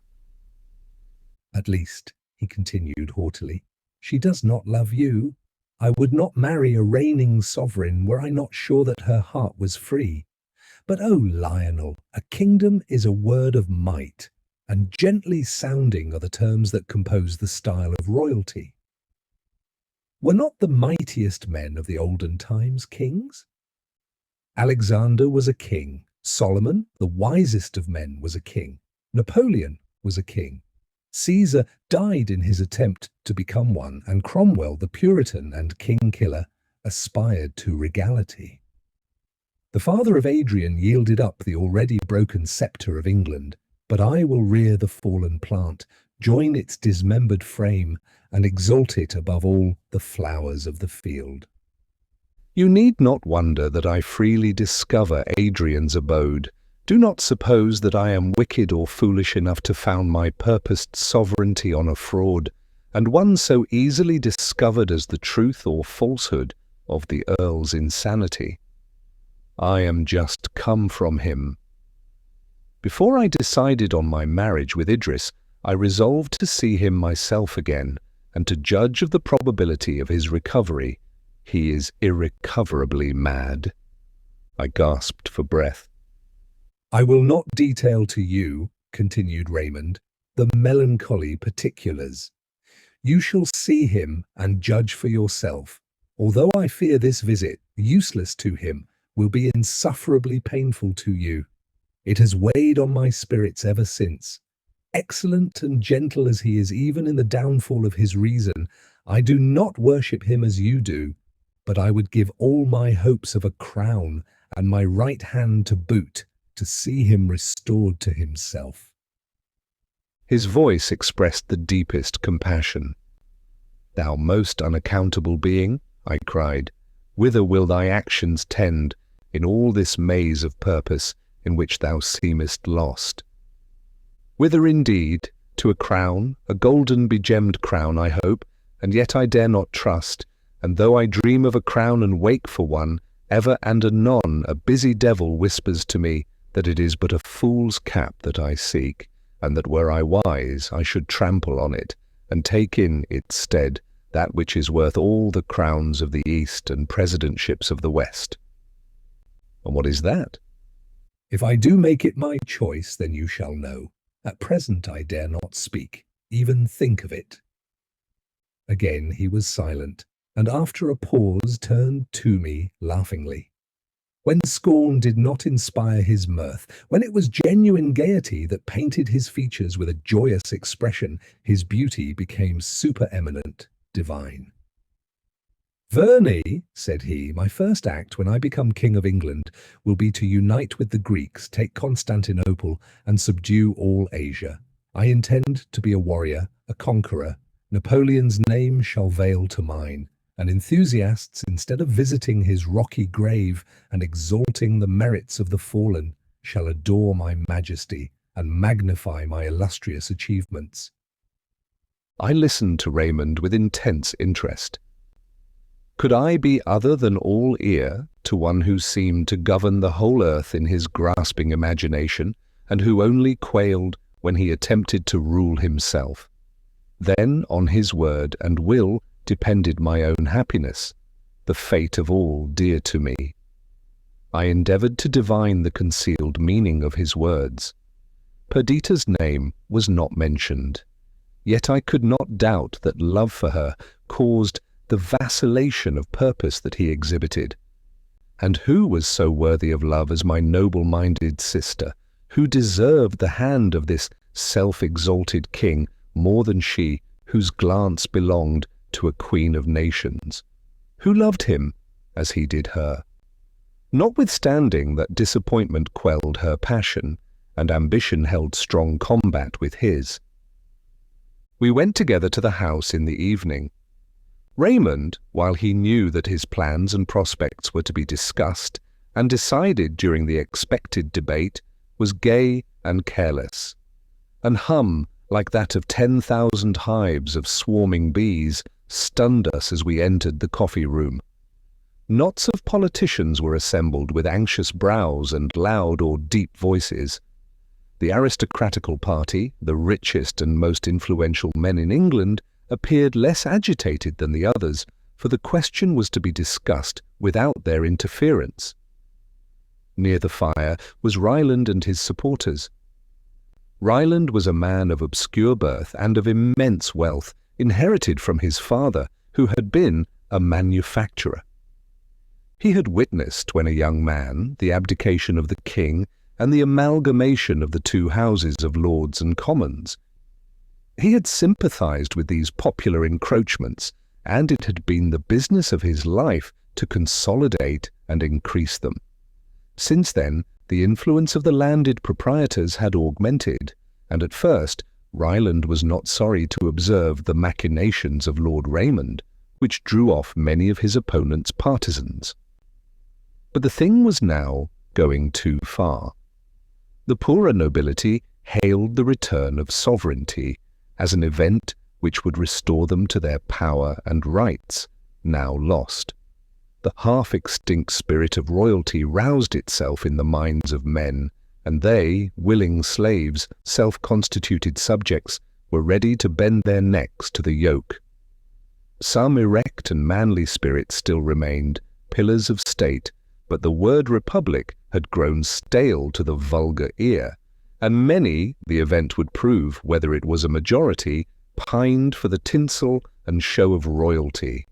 "At least," he continued haughtily, "she does not love you. I would not marry a reigning sovereign were I not sure that her heart was free. But oh, Lionel, a kingdom is a word of might, and gently sounding are the terms that compose the style of royalty. Were not the mightiest men of the olden times kings? Alexander was a king, Solomon, the wisest of men, was a king, Napoleon was a king, Caesar died in his attempt to become one, and Cromwell, the Puritan and king-killer, aspired to regality. The father of Adrian yielded up the already broken sceptre of England, but I will rear the fallen plant, join its dismembered frame, and exalt it above all the flowers of the field." "You need not wonder that I freely discover Adrian's abode. Do not suppose that I am wicked or foolish enough to found my purposed sovereignty on a fraud, and one so easily discovered as the truth or falsehood of the Earl's insanity. I am just come from him. Before I decided on my marriage with Idris, I resolved to see him myself again, and to judge of the probability of his recovery. He is irrecoverably mad." I gasped for breath. "I will not detail to you," continued Raymond, the melancholy particulars. You shall see him and judge for yourself. Although I fear this visit, useless to him, will be insufferably painful to you. It has weighed on my spirits ever since. Excellent and gentle as he is even in the downfall of his reason, I do not worship him as you do, but I would give all my hopes of a crown and my right hand to boot to see him restored to himself. His voice expressed the deepest compassion. "Thou most unaccountable being," I cried, "whither will thy actions tend in all this maze of purpose in which thou seemest lost?" "Whither indeed? To a crown, a golden begemmed crown, I hope, and yet I dare not trust, and though I dream of a crown and wake for one, ever and anon a busy devil whispers to me that it is but a fool's cap that I seek, and that were I wise I should trample on it, and take in its stead that which is worth all the crowns of the East and presidentships of the West." "And what is that?" If I do make it my choice, then you shall know. At present I dare not speak, even think of it. Again he was silent, and after a pause turned to me laughingly. When scorn did not inspire his mirth, when it was genuine gaiety that painted his features with a joyous expression, his beauty became supereminent, divine. "Verney," said he, "my first act when I become King of England will be to unite with the Greeks, take Constantinople, and subdue all Asia. I intend to be a warrior, a conqueror. Napoleon's name shall vail to mine, and enthusiasts, instead of visiting his rocky grave and exalting the merits of the fallen, shall adore my majesty and magnify my illustrious achievements." I listened to Raymond with intense interest. Could I be other than all ear to one who seemed to govern the whole earth in his grasping imagination, and who only quailed when he attempted to rule himself? Then on his word and will depended my own happiness, the fate of all dear to me. I endeavored to divine the concealed meaning of his words. Perdita's name was not mentioned, yet I could not doubt that love for her caused the vacillation of purpose that he exhibited. And who was so worthy of love as my noble-minded sister, who deserved the hand of this self-exalted king more than she, whose glance belonged to a queen of nations? Who loved him as he did her? Notwithstanding that disappointment quelled her passion, and ambition held strong combat with his. We went together to the house in the evening. Raymond, while he knew that his plans and prospects were to be discussed and decided during the expected debate, was gay and careless. An hum like that of 10,000 hives of swarming bees stunned us as we entered the coffee-room. Knots of politicians were assembled with anxious brows and loud or deep voices. The aristocratical party, the richest and most influential men in England, appeared less agitated than the others, for the question was to be discussed without their interference. Near the fire was Ryland and his supporters. Ryland was a man of obscure birth and of immense wealth, inherited from his father, who had been a manufacturer. He had witnessed, when a young man, the abdication of the king and the amalgamation of the two houses of Lords and Commons. He had sympathized with these popular encroachments, and it had been the business of his life to consolidate and increase them. Since then, the influence of the landed proprietors had augmented, and at first Ryland was not sorry to observe the machinations of Lord Raymond, which drew off many of his opponent's partisans. But the thing was now going too far. The poorer nobility hailed the return of sovereignty as an event which would restore them to their power and rights, now lost. The half-extinct spirit of royalty roused itself in the minds of men, and they, willing slaves, self-constituted subjects, were ready to bend their necks to the yoke. Some erect and manly spirits still remained, pillars of state, but the word republic had grown stale to the vulgar ear, and many, the event would prove whether it was a majority, pined for the tinsel and show of royalty.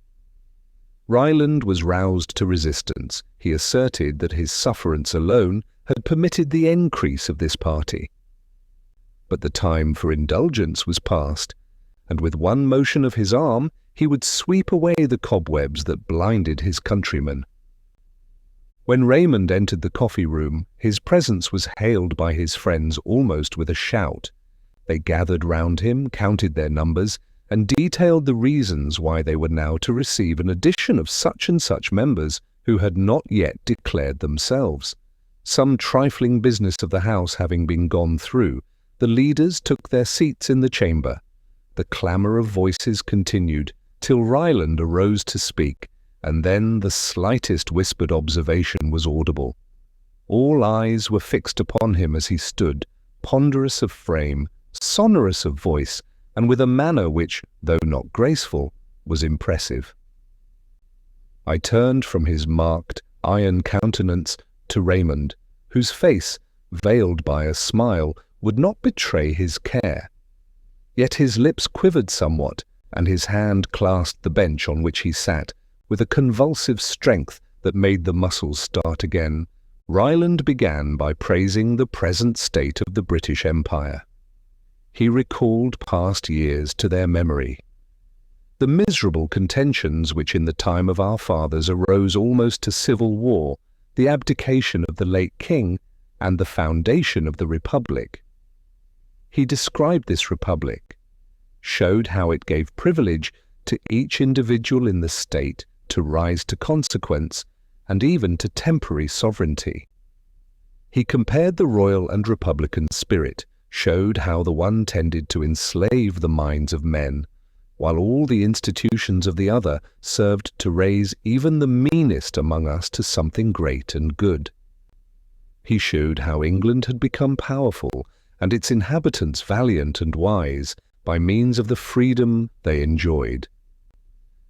Ryland was roused to resistance. He asserted that his sufferance alone had permitted the increase of this party. But the time for indulgence was past, and with one motion of his arm he would sweep away the cobwebs that blinded his countrymen. When Raymond entered the coffee-room, his presence was hailed by his friends almost with a shout. They gathered round him, counted their numbers, and detailed the reasons why they were now to receive an addition of such and such members who had not yet declared themselves. Some trifling business of the house having been gone through, the leaders took their seats in the chamber. The clamour of voices continued, till Ryland arose to speak, and then the slightest whispered observation was audible. All eyes were fixed upon him as he stood, ponderous of frame, sonorous of voice, and with a manner which, though not graceful, was impressive. I turned from his marked, iron countenance to Raymond, whose face, veiled by a smile, would not betray his care. Yet his lips quivered somewhat, and his hand clasped the bench on which he sat, with a convulsive strength that made the muscles start again. Ryland began by praising the present state of the British Empire. He recalled past years to their memory. The miserable contentions which in the time of our fathers arose almost to civil war, the abdication of the late king, and the foundation of the Republic. He described this Republic, showed how it gave privilege to each individual in the state to rise to consequence, and even to temporary sovereignty. He compared the royal and republican spirit, showed how the one tended to enslave the minds of men, while all the institutions of the other served to raise even the meanest among us to something great and good. He showed how England had become powerful, and its inhabitants valiant and wise, by means of the freedom they enjoyed.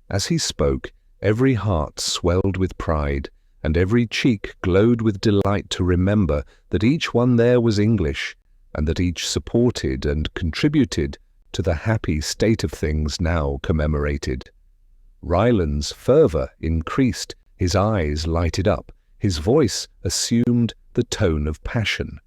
As he spoke, every heart swelled with pride, and every cheek glowed with delight to remember that each one there was English, and that each supported and contributed to the happy state of things now commemorated. Ryland's fervour increased, his eyes lighted up, his voice assumed the tone of passion.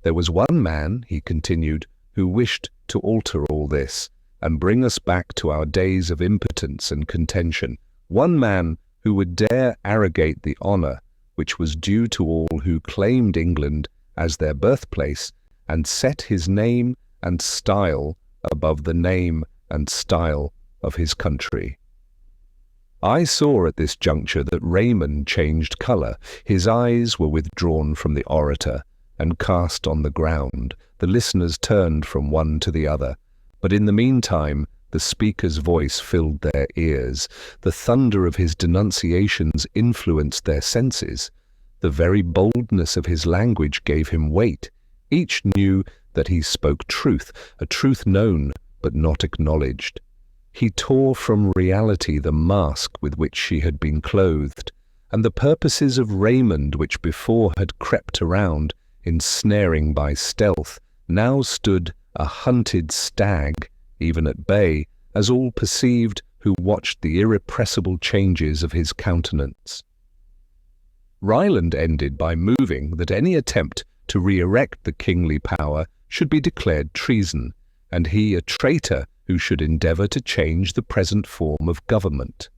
There was one man, he continued, who wished to alter all this, and bring us back to our days of impotence and contention, one man who would dare arrogate the honour which was due to all who claimed England as their birthplace, and set his name and style above the name and style of his country. I saw at this juncture that Raymond changed colour. His eyes were withdrawn from the orator and cast on the ground. The listeners turned from one to the other, but in the meantime the speaker's voice filled their ears. The thunder of his denunciations influenced their senses. The very boldness of his language gave him weight. Each knew that he spoke truth, a truth known but not acknowledged. He tore from reality the mask with which she had been clothed, and the purposes of Raymond which before had crept around, ensnaring by stealth, now stood a hunted stag, even at bay, as all perceived who watched the irrepressible changes of his countenance. Ryland ended by moving that any attempt to re-erect the kingly power should be declared treason, and he a traitor who should endeavour to change the present form of government.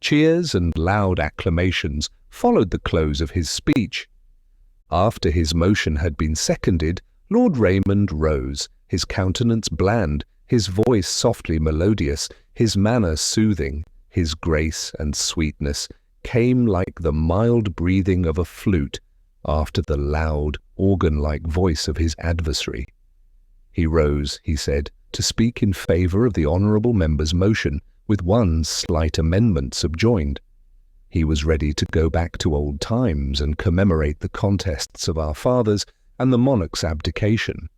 Cheers and loud acclamations followed the close of his speech. After his motion had been seconded, Lord Raymond rose, his countenance bland, his voice softly melodious, his manner soothing. His grace and sweetness came like the mild breathing of a flute after the loud, organ-like voice of his adversary. He rose, he said, to speak in favour of the honourable member's motion, with one slight amendment subjoined. He was ready to go back to old times and commemorate the contests of our fathers and the monarch's abdication.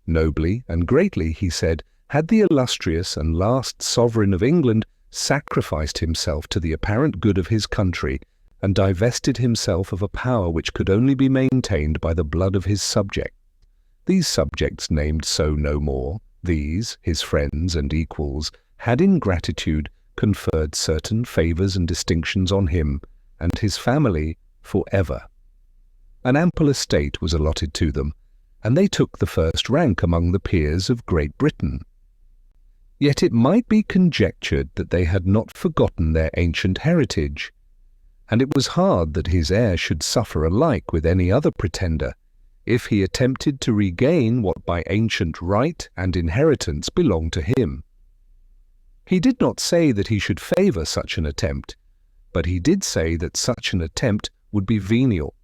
Nobly and greatly, he said, had the illustrious and last sovereign of England sacrificed himself to the apparent good of his country, and divested himself of a power which could only be maintained by the blood of his subjects. These subjects, named so no more, these, his friends and equals, had in gratitude conferred certain favours and distinctions on him and his family for ever. An ample estate was allotted to them, and they took the first rank among the peers of Great Britain. Yet it might be conjectured that they had not forgotten their ancient heritage, and it was hard that his heir should suffer alike with any other pretender, if he attempted to regain what by ancient right and inheritance belonged to him. He did not say that he should favour such an attempt, but he did say that such an attempt would be venial,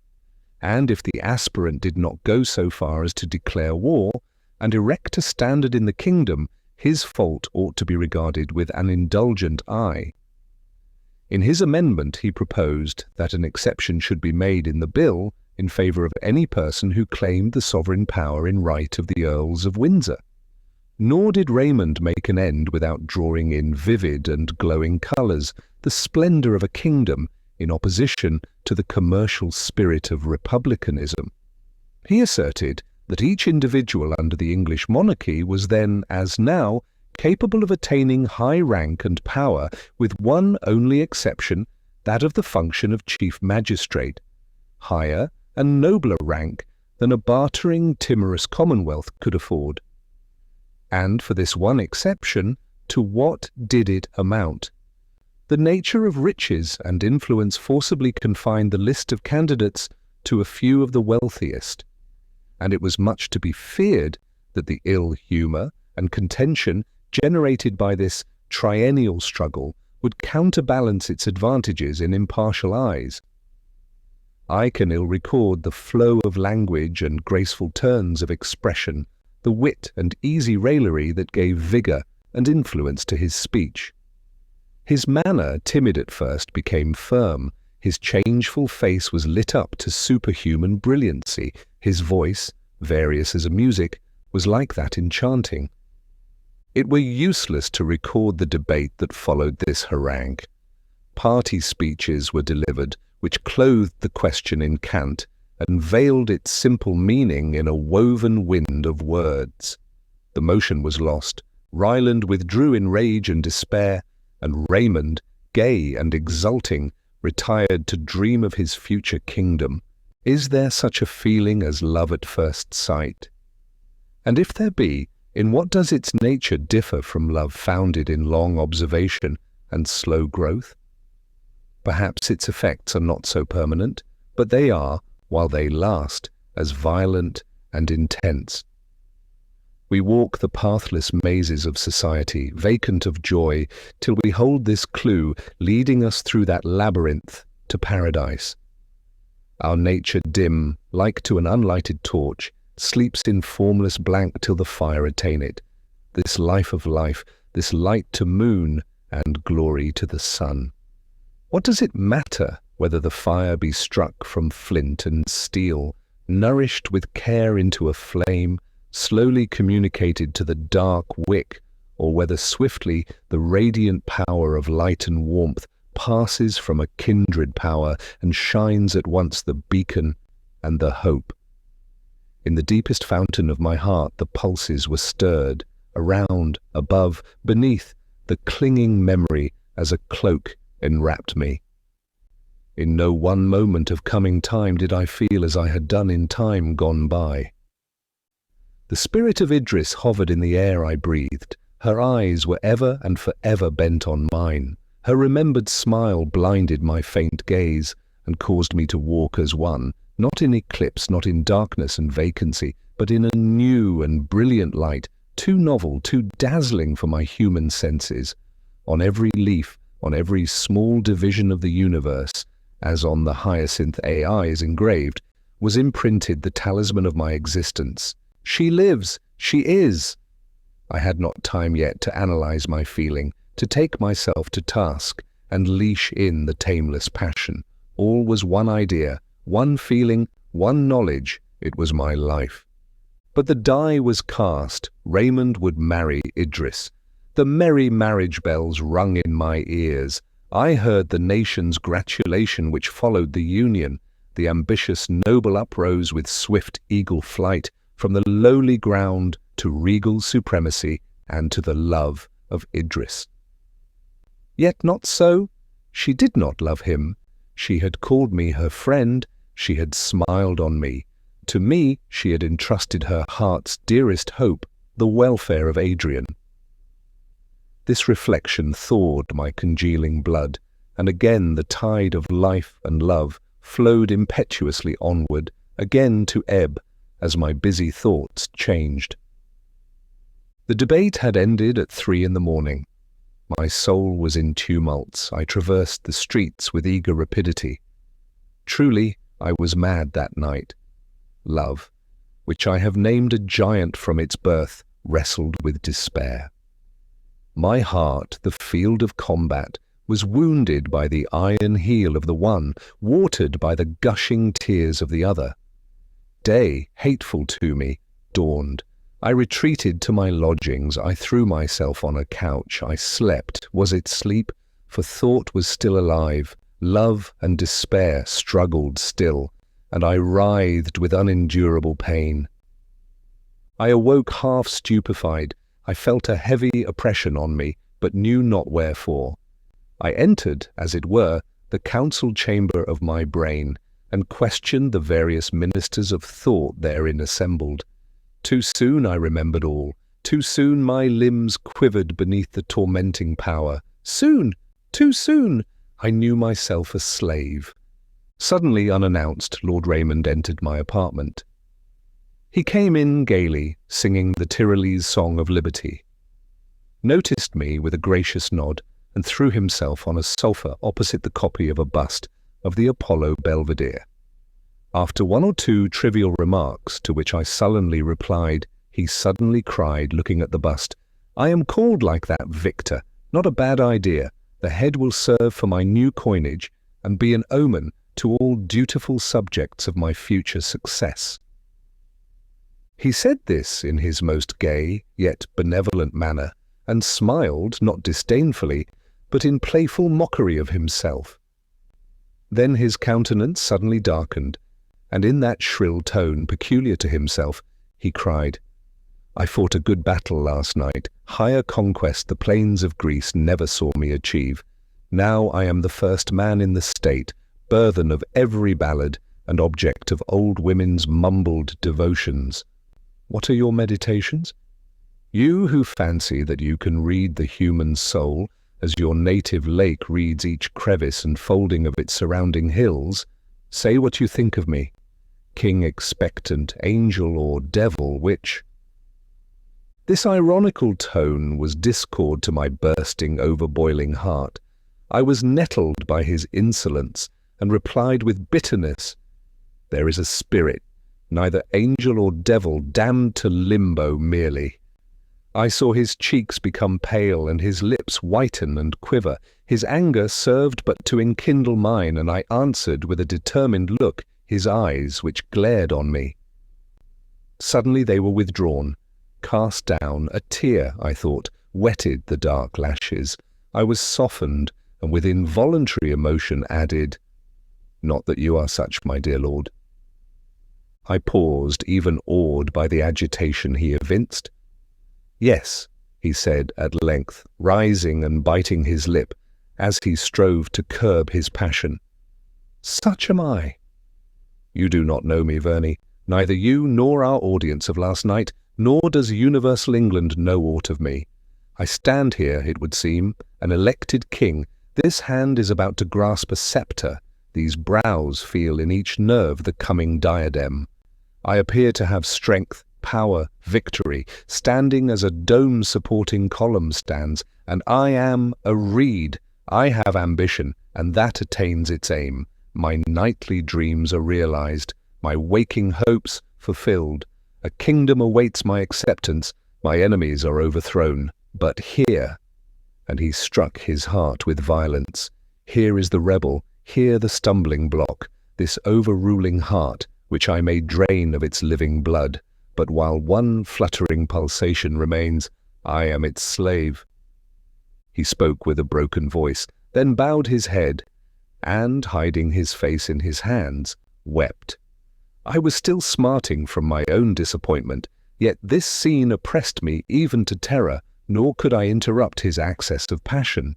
and if the aspirant did not go so far as to declare war and erect a standard in the kingdom, his fault ought to be regarded with an indulgent eye. In his amendment he proposed that an exception should be made in the bill in favour of any person who claimed the sovereign power in right of the Earls of Windsor. Nor did Raymond make an end without drawing in vivid and glowing colours the splendour of a kingdom in opposition to the commercial spirit of republicanism. He asserted that each individual under the English monarchy was then, as now, capable of attaining high rank and power, with one only exception, that of the function of chief magistrate, higher and nobler rank than a bartering, timorous commonwealth could afford. And for this one exception, to what did it amount? The nature of riches and influence forcibly confined the list of candidates to a few of the wealthiest, and it was much to be feared that the ill humour and contention generated by this triennial struggle would counterbalance its advantages in impartial eyes. I can ill record the flow of language and graceful turns of expression, the wit and easy raillery that gave vigour and influence to his speech. His manner, timid at first, became firm. His changeful face was lit up to superhuman brilliancy. His voice, various as a music, was like that enchanting. It were useless to record the debate that followed this harangue. Party speeches were delivered, which clothed the question in cant and veiled its simple meaning in a woven wind of words. The motion was lost. Ryland withdrew in rage and despair, and Raymond, gay and exulting, retired to dream of his future kingdom. Is there such a feeling as love at first sight? And if there be, in what does its nature differ from love founded in long observation and slow growth? Perhaps its effects are not so permanent, but they are, while they last, as violent and intense. We walk the pathless mazes of society, vacant of joy, till we hold this clue leading us through that labyrinth to paradise. Our nature dim, like to an unlighted torch, sleeps in formless blank till the fire attain it. This life of life, this light to moon, and glory to the sun. What does it matter whether the fire be struck from flint and steel, nourished with care into a flame, slowly communicated to the dark wick, or whether swiftly the radiant power of light and warmth passes from a kindred power and shines at once the beacon and the hope? In the deepest fountain of my heart the pulses were stirred, around, above, beneath, the clinging memory as a cloak enwrapped me. In no one moment of coming time did I feel as I had done in time gone by. The spirit of Idris hovered in the air I breathed. Her eyes were ever and for ever bent on mine. Her remembered smile blinded my faint gaze and caused me to walk as one, not in eclipse, not in darkness and vacancy, but in a new and brilliant light, too novel, too dazzling for my human senses. On every leaf, on every small division of the universe, as on the hyacinth AI is engraved, was imprinted the talisman of my existence. She lives! She is! I had not time yet to analyze my feeling, to take myself to task, and leash in the tameless passion. All was one idea, one feeling, one knowledge. It was my life. But the die was cast. Raymond would marry Idris. The merry marriage bells rung in my ears. I heard the nation's gratulation which followed the union. The ambitious noble uprose with swift eagle flight from the lowly ground to regal supremacy and to the love of Idris. Yet not so. She did not love him. She had called me her friend. She had smiled on me. To me she had entrusted her heart's dearest hope, the welfare of Adrian. This reflection thawed my congealing blood, and again the tide of life and love flowed impetuously onward, again to ebb, as my busy thoughts changed. The debate had ended at 3 a.m. My soul was in tumults. I traversed the streets with eager rapidity. Truly, I was mad that night. Love, which I have named a giant from its birth, wrestled with despair. My heart, the field of combat, was wounded by the iron heel of the one, watered by the gushing tears of the other. Day, hateful to me, dawned. I retreated to my lodgings. I threw myself on a couch. I slept. Was it sleep? For thought was still alive. Love and despair struggled still, and I writhed with unendurable pain. I awoke half stupefied. I felt a heavy oppression on me, but knew not wherefore. I entered, as it were, the council chamber of my brain, and questioned the various ministers of thought therein assembled. Too soon I remembered all. Too soon my limbs quivered beneath the tormenting power. Soon, too soon, I knew myself a slave. Suddenly, unannounced, Lord Raymond entered my apartment. He came in gaily, singing the Tyrolese Song of Liberty, noticed me with a gracious nod, and threw himself on a sofa opposite the copy of a bust of the Apollo Belvedere. After 1 or 2 trivial remarks, to which I sullenly replied, he suddenly cried, looking at the bust, "I am called like that, Victor. Not a bad idea. The head will serve for my new coinage, and be an omen to all dutiful subjects of my future success." He said this in his most gay, yet benevolent manner, and smiled, not disdainfully, but in playful mockery of himself. Then his countenance suddenly darkened, and in that shrill tone peculiar to himself, he cried, "I fought a good battle last night. Higher conquest the plains of Greece never saw me achieve. Now I am the first man in the state, burthen of every ballad, and object of old women's mumbled devotions. What are your meditations? You who fancy that you can read the human soul as your native lake reads each crevice and folding of its surrounding hills, say what you think of me, king expectant, angel or devil, which? This ironical tone was discord to my bursting, overboiling heart. I was nettled by his insolence, and replied with bitterness, "There is a spirit, neither angel or devil, damned to limbo merely." I saw his cheeks become pale and his lips whiten and quiver. His anger served but to enkindle mine, and I answered with a determined look his eyes, which glared on me. Suddenly they were withdrawn, cast down. A tear, I thought, wetted the dark lashes. I was softened, and with involuntary emotion added, "Not that you are such, my dear lord." I paused, even awed by the agitation he evinced. "Yes," he said at length, rising and biting his lip, as he strove to curb his passion. "Such am I." "You do not know me, Verney. Neither you nor our audience of last night, nor does universal England know aught of me. I stand here, it would seem, an elected king. This hand is about to grasp a sceptre. These brows feel in each nerve the coming diadem. I appear to have strength, power, victory, standing as a dome-supporting column stands, and I am a reed. I have ambition, and that attains its aim. My nightly dreams are realized, my waking hopes fulfilled. A kingdom awaits my acceptance, my enemies are overthrown. But here," and he struck his heart with violence, "here is the rebel, here the stumbling block, this overruling heart, which I may drain of its living blood. But while one fluttering pulsation remains, I am its slave." He spoke with a broken voice, then bowed his head, and, hiding his face in his hands, wept. I was still smarting from my own disappointment, yet this scene oppressed me even to terror, nor could I interrupt his access of passion.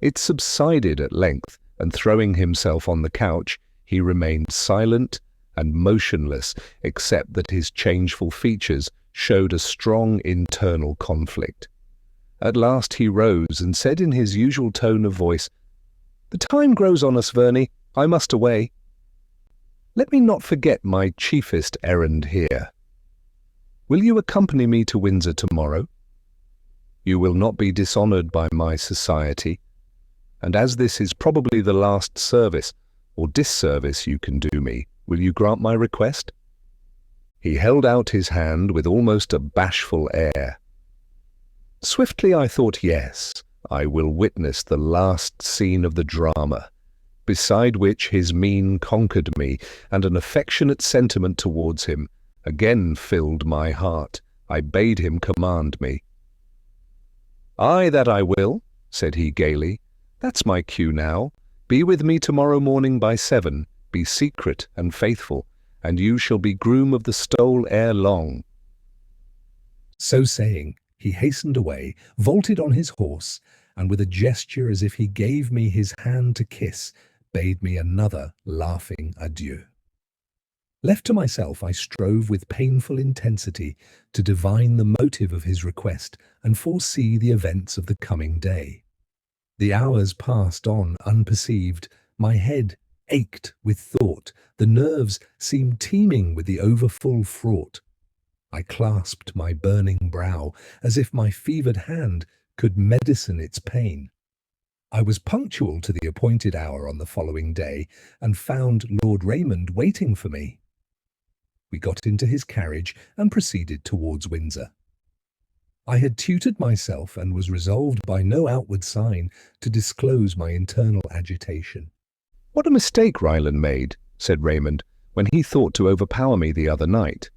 It subsided at length, and throwing himself on the couch, he remained silent and motionless, except that his changeful features showed a strong internal conflict. At last he rose and said in his usual tone of voice, "The time grows on us, Verney. I must away. Let me not forget my chiefest errand here. Will you accompany me to Windsor tomorrow? You will not be dishonoured by my society, and as this is probably the last service or disservice you can do me, will you grant my request?" He held out his hand with almost a bashful air. Swiftly I thought, yes, I will witness the last scene of the drama, beside which his mien conquered me, and an affectionate sentiment towards him again filled my heart. I bade him command me. "Aye, that I will," said he gaily. "That's my cue now. Be with me tomorrow morning by 7. Be secret and faithful, and you shall be groom of the stole ere long." So saying, he hastened away, vaulted on his horse, and with a gesture as if he gave me his hand to kiss, bade me another laughing adieu. Left to myself, I strove with painful intensity to divine the motive of his request and foresee the events of the coming day. The hours passed on unperceived. My head ached with thought. The nerves seemed teeming with the overfull fraught. I clasped my burning brow as if my fevered hand could medicine its pain. I was punctual to the appointed hour on the following day and found Lord Raymond waiting for me. We got into his carriage and proceeded towards Windsor. I had tutored myself and was resolved by no outward sign to disclose my internal agitation. "What a mistake Ryland made," said Raymond, "when he thought to overpower me the other night.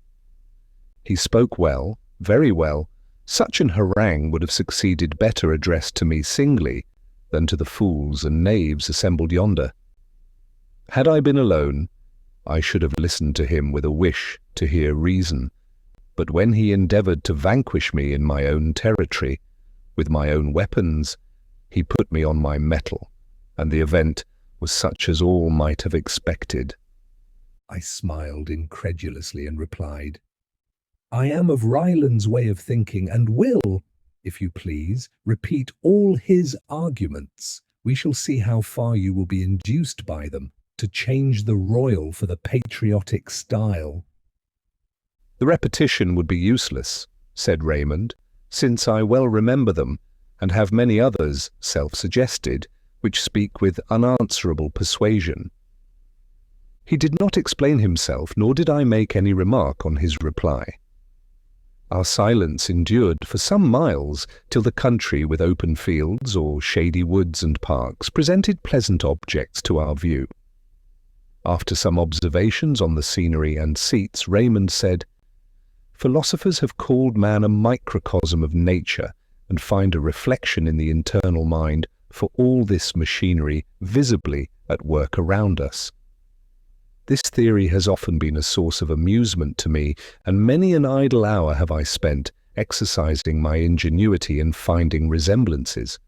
He spoke well, very well. Such an harangue would have succeeded better addressed to me singly than to the fools and knaves assembled yonder. Had I been alone, I should have listened to him with a wish to hear reason, but when he endeavoured to vanquish me in my own territory, with my own weapons, he put me on my mettle, and the event was such as all might have expected." I smiled incredulously and replied, "I am of Ryland's way of thinking, and will, if you please, repeat all his arguments. We shall see how far you will be induced by them to change the royal for the patriotic style." "The repetition would be useless," said Raymond, "since I well remember them, and have many others self-suggested, which speak with unanswerable persuasion." He did not explain himself, nor did I make any remark on his reply. Our silence endured for some miles, till the country with open fields or shady woods and parks presented pleasant objects to our view. After some observations on the scenery and seats, Raymond said, "Philosophers have called man a microcosm of nature, and find a reflection in the internal mind for all this machinery visibly at work around us. This theory has often been a source of amusement to me, and many an idle hour have I spent exercising my ingenuity in finding resemblances.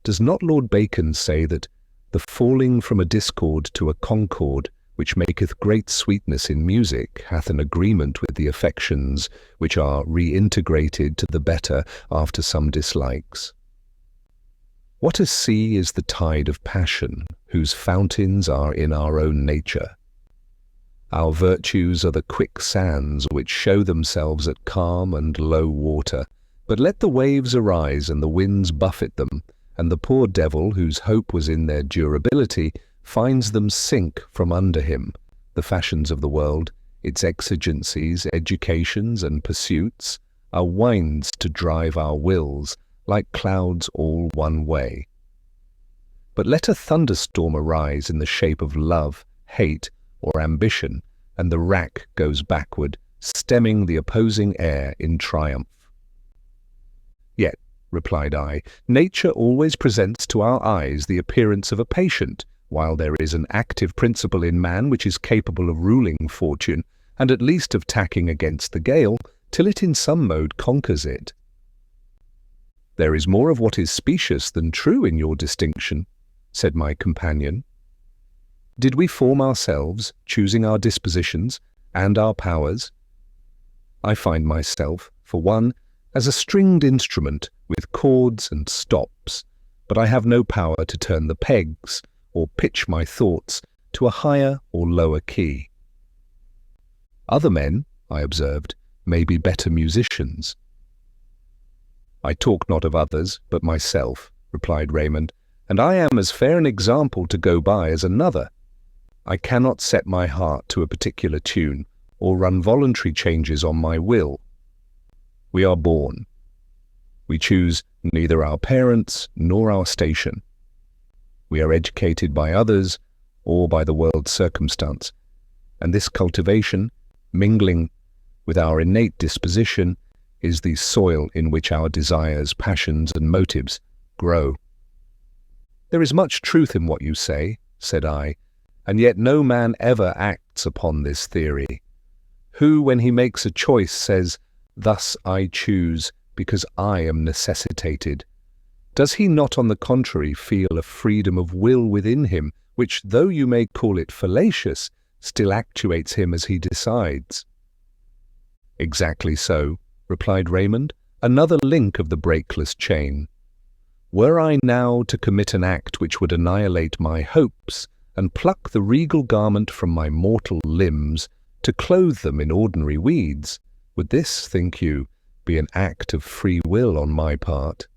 Does not Lord Bacon say that the falling from a discord to a concord, which maketh great sweetness in music, hath an agreement with the affections, which are reintegrated to the better after some dislikes? What a sea is the tide of passion, whose fountains are in our own nature. Our virtues are the quick sands which show themselves at calm and low water, but let the waves arise and the winds buffet them, and the poor devil, whose hope was in their durability, finds them sink from under him. The fashions of the world, its exigencies, educations, and pursuits, are winds to drive our wills, like clouds all one way. But let a thunderstorm arise in the shape of love, hate, or ambition, and the rack goes backward, stemming the opposing air in triumph. Yet replied I. Nature always presents to our eyes the appearance of a patient, while there is an active principle in man which is capable of ruling fortune, and at least of tacking against the gale, till it in some mode conquers it. There is more of what is specious than true in your distinction, said my companion. Did we form ourselves, choosing our dispositions and our powers? I find myself, for one, as a stringed instrument with chords and stops, but I have no power to turn the pegs or pitch my thoughts to a higher or lower key. Other men, I observed, may be better musicians. I talk not of others, but myself, replied Raymond, and I am as fair an example to go by as another. I cannot set my heart to a particular tune, or run voluntary changes on my will. We are born. We choose neither our parents nor our station. We are educated by others or by the world's circumstance, and this cultivation, mingling with our innate disposition, is the soil in which our desires, passions, and motives grow. There is much truth in what you say, said I, and yet no man ever acts upon this theory. Who, when he makes a choice, says, "Thus I choose, because I am necessitated"? Does he not, on the contrary, feel a freedom of will within him, which, though you may call it fallacious, still actuates him as he decides? Exactly so, replied Raymond, another link of the breakless chain. Were I now to commit an act which would annihilate my hopes, and pluck the regal garment from my mortal limbs, to clothe them in ordinary weeds, would this, think you, be an act of free will on my part?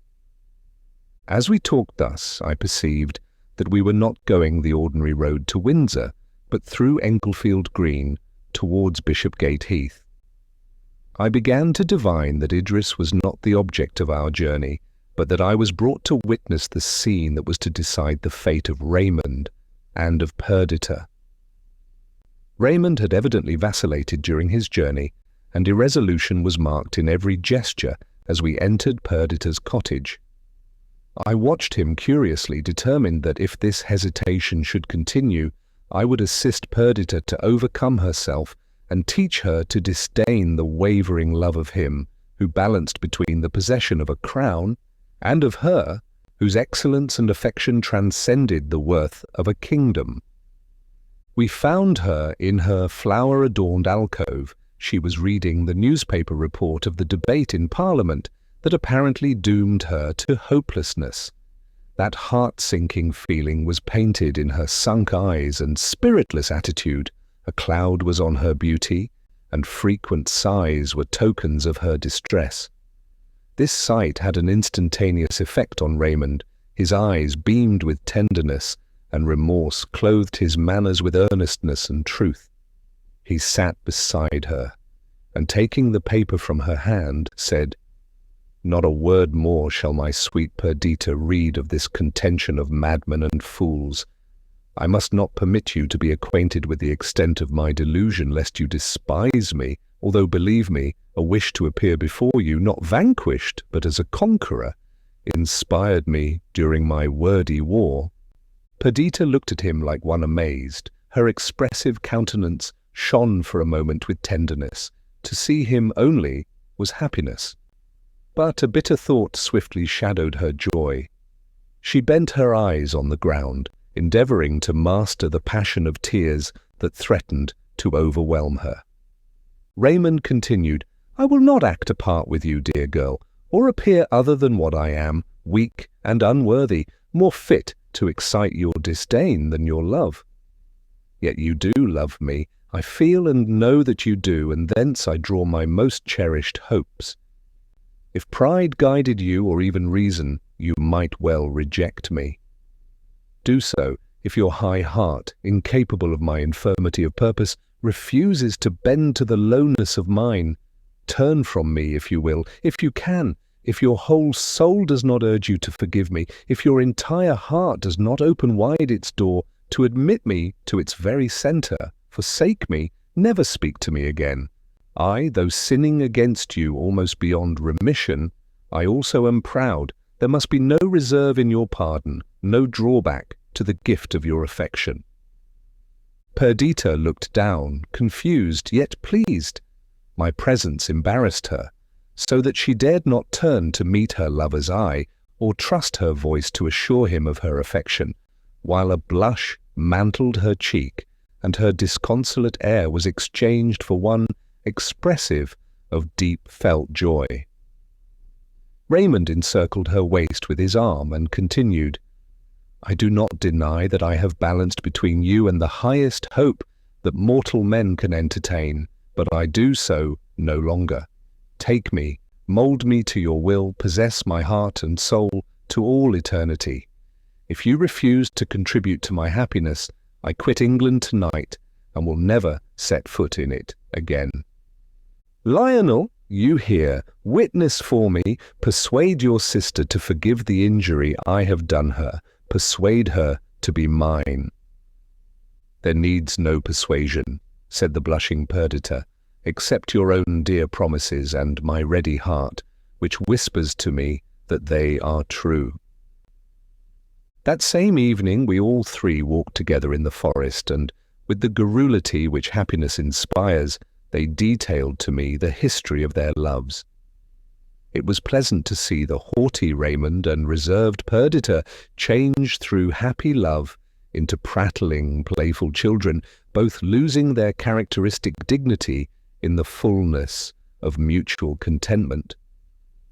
As we talked thus, I perceived that we were not going the ordinary road to Windsor, but through Englefield Green, towards Bishopgate Heath. I began to divine that Idris was not the object of our journey, but that I was brought to witness the scene that was to decide the fate of Raymond and of Perdita. Raymond had evidently vacillated during his journey, and irresolution was marked in every gesture as we entered Perdita's cottage. I watched him curiously, determined that if this hesitation should continue, I would assist Perdita to overcome herself and teach her to disdain the wavering love of him who balanced between the possession of a crown and of her whose excellence and affection transcended the worth of a kingdom. We found her in her flower-adorned alcove. She was reading the newspaper report of the debate in Parliament that apparently doomed her to hopelessness. That heart-sinking feeling was painted in her sunk eyes and spiritless attitude. A cloud was on her beauty, and frequent sighs were tokens of her distress. This sight had an instantaneous effect on Raymond. His eyes beamed with tenderness, and remorse clothed his manners with earnestness and truth. He sat beside her, and taking the paper from her hand, said, "Not a word more shall my sweet Perdita read of this contention of madmen and fools. I must not permit you to be acquainted with the extent of my delusion, lest you despise me, although, believe me, a wish to appear before you, not vanquished, but as a conqueror, inspired me during my wordy war." Perdita looked at him like one amazed. Her expressive countenance shone for a moment with tenderness. To see him only was happiness. But a bitter thought swiftly shadowed her joy. She bent her eyes on the ground, endeavoring to master the passion of tears that threatened to overwhelm her. Raymond continued, "I will not act a part with you, dear girl, or appear other than what I am, weak and unworthy, more fit to excite your disdain than your love. Yet you do love me. I feel and know that you do, and thence I draw my most cherished hopes. If pride guided you, or even reason, you might well reject me. Do so if your high heart, incapable of my infirmity of purpose, refuses to bend to the lowness of mine. Turn from me if you will, if you can. If your whole soul does not urge you to forgive me, if your entire heart does not open wide its door to admit me to its very centre, forsake me, never speak to me again. I, though sinning against you almost beyond remission, I also am proud. There must be no reserve in your pardon, no drawback to the gift of your affection." Perdita looked down, confused yet pleased. My presence embarrassed her, so that she dared not turn to meet her lover's eye or trust her voice to assure him of her affection, while a blush mantled her cheek and her disconsolate air was exchanged for one expressive of deep-felt joy. Raymond encircled her waist with his arm and continued, "I do not deny that I have balanced between you and the highest hope that mortal men can entertain, but I do so no longer. Take me, mold me to your will, possess my heart and soul to all eternity. If you refuse to contribute to my happiness, I quit England tonight and will never set foot in it again." "Lionel, you hear, witness for me, persuade your sister to forgive the injury I have done her, persuade her to be mine." "There needs no persuasion," said the blushing Perdita, "except your own dear promises and my ready heart, which whispers to me that they are true." That same evening we all three walked together in the forest, and, with the garrulity which happiness inspires, they detailed to me the history of their loves. It was pleasant to see the haughty Raymond and reserved Perdita change through happy love into prattling, playful children, both losing their characteristic dignity in the fullness of mutual contentment.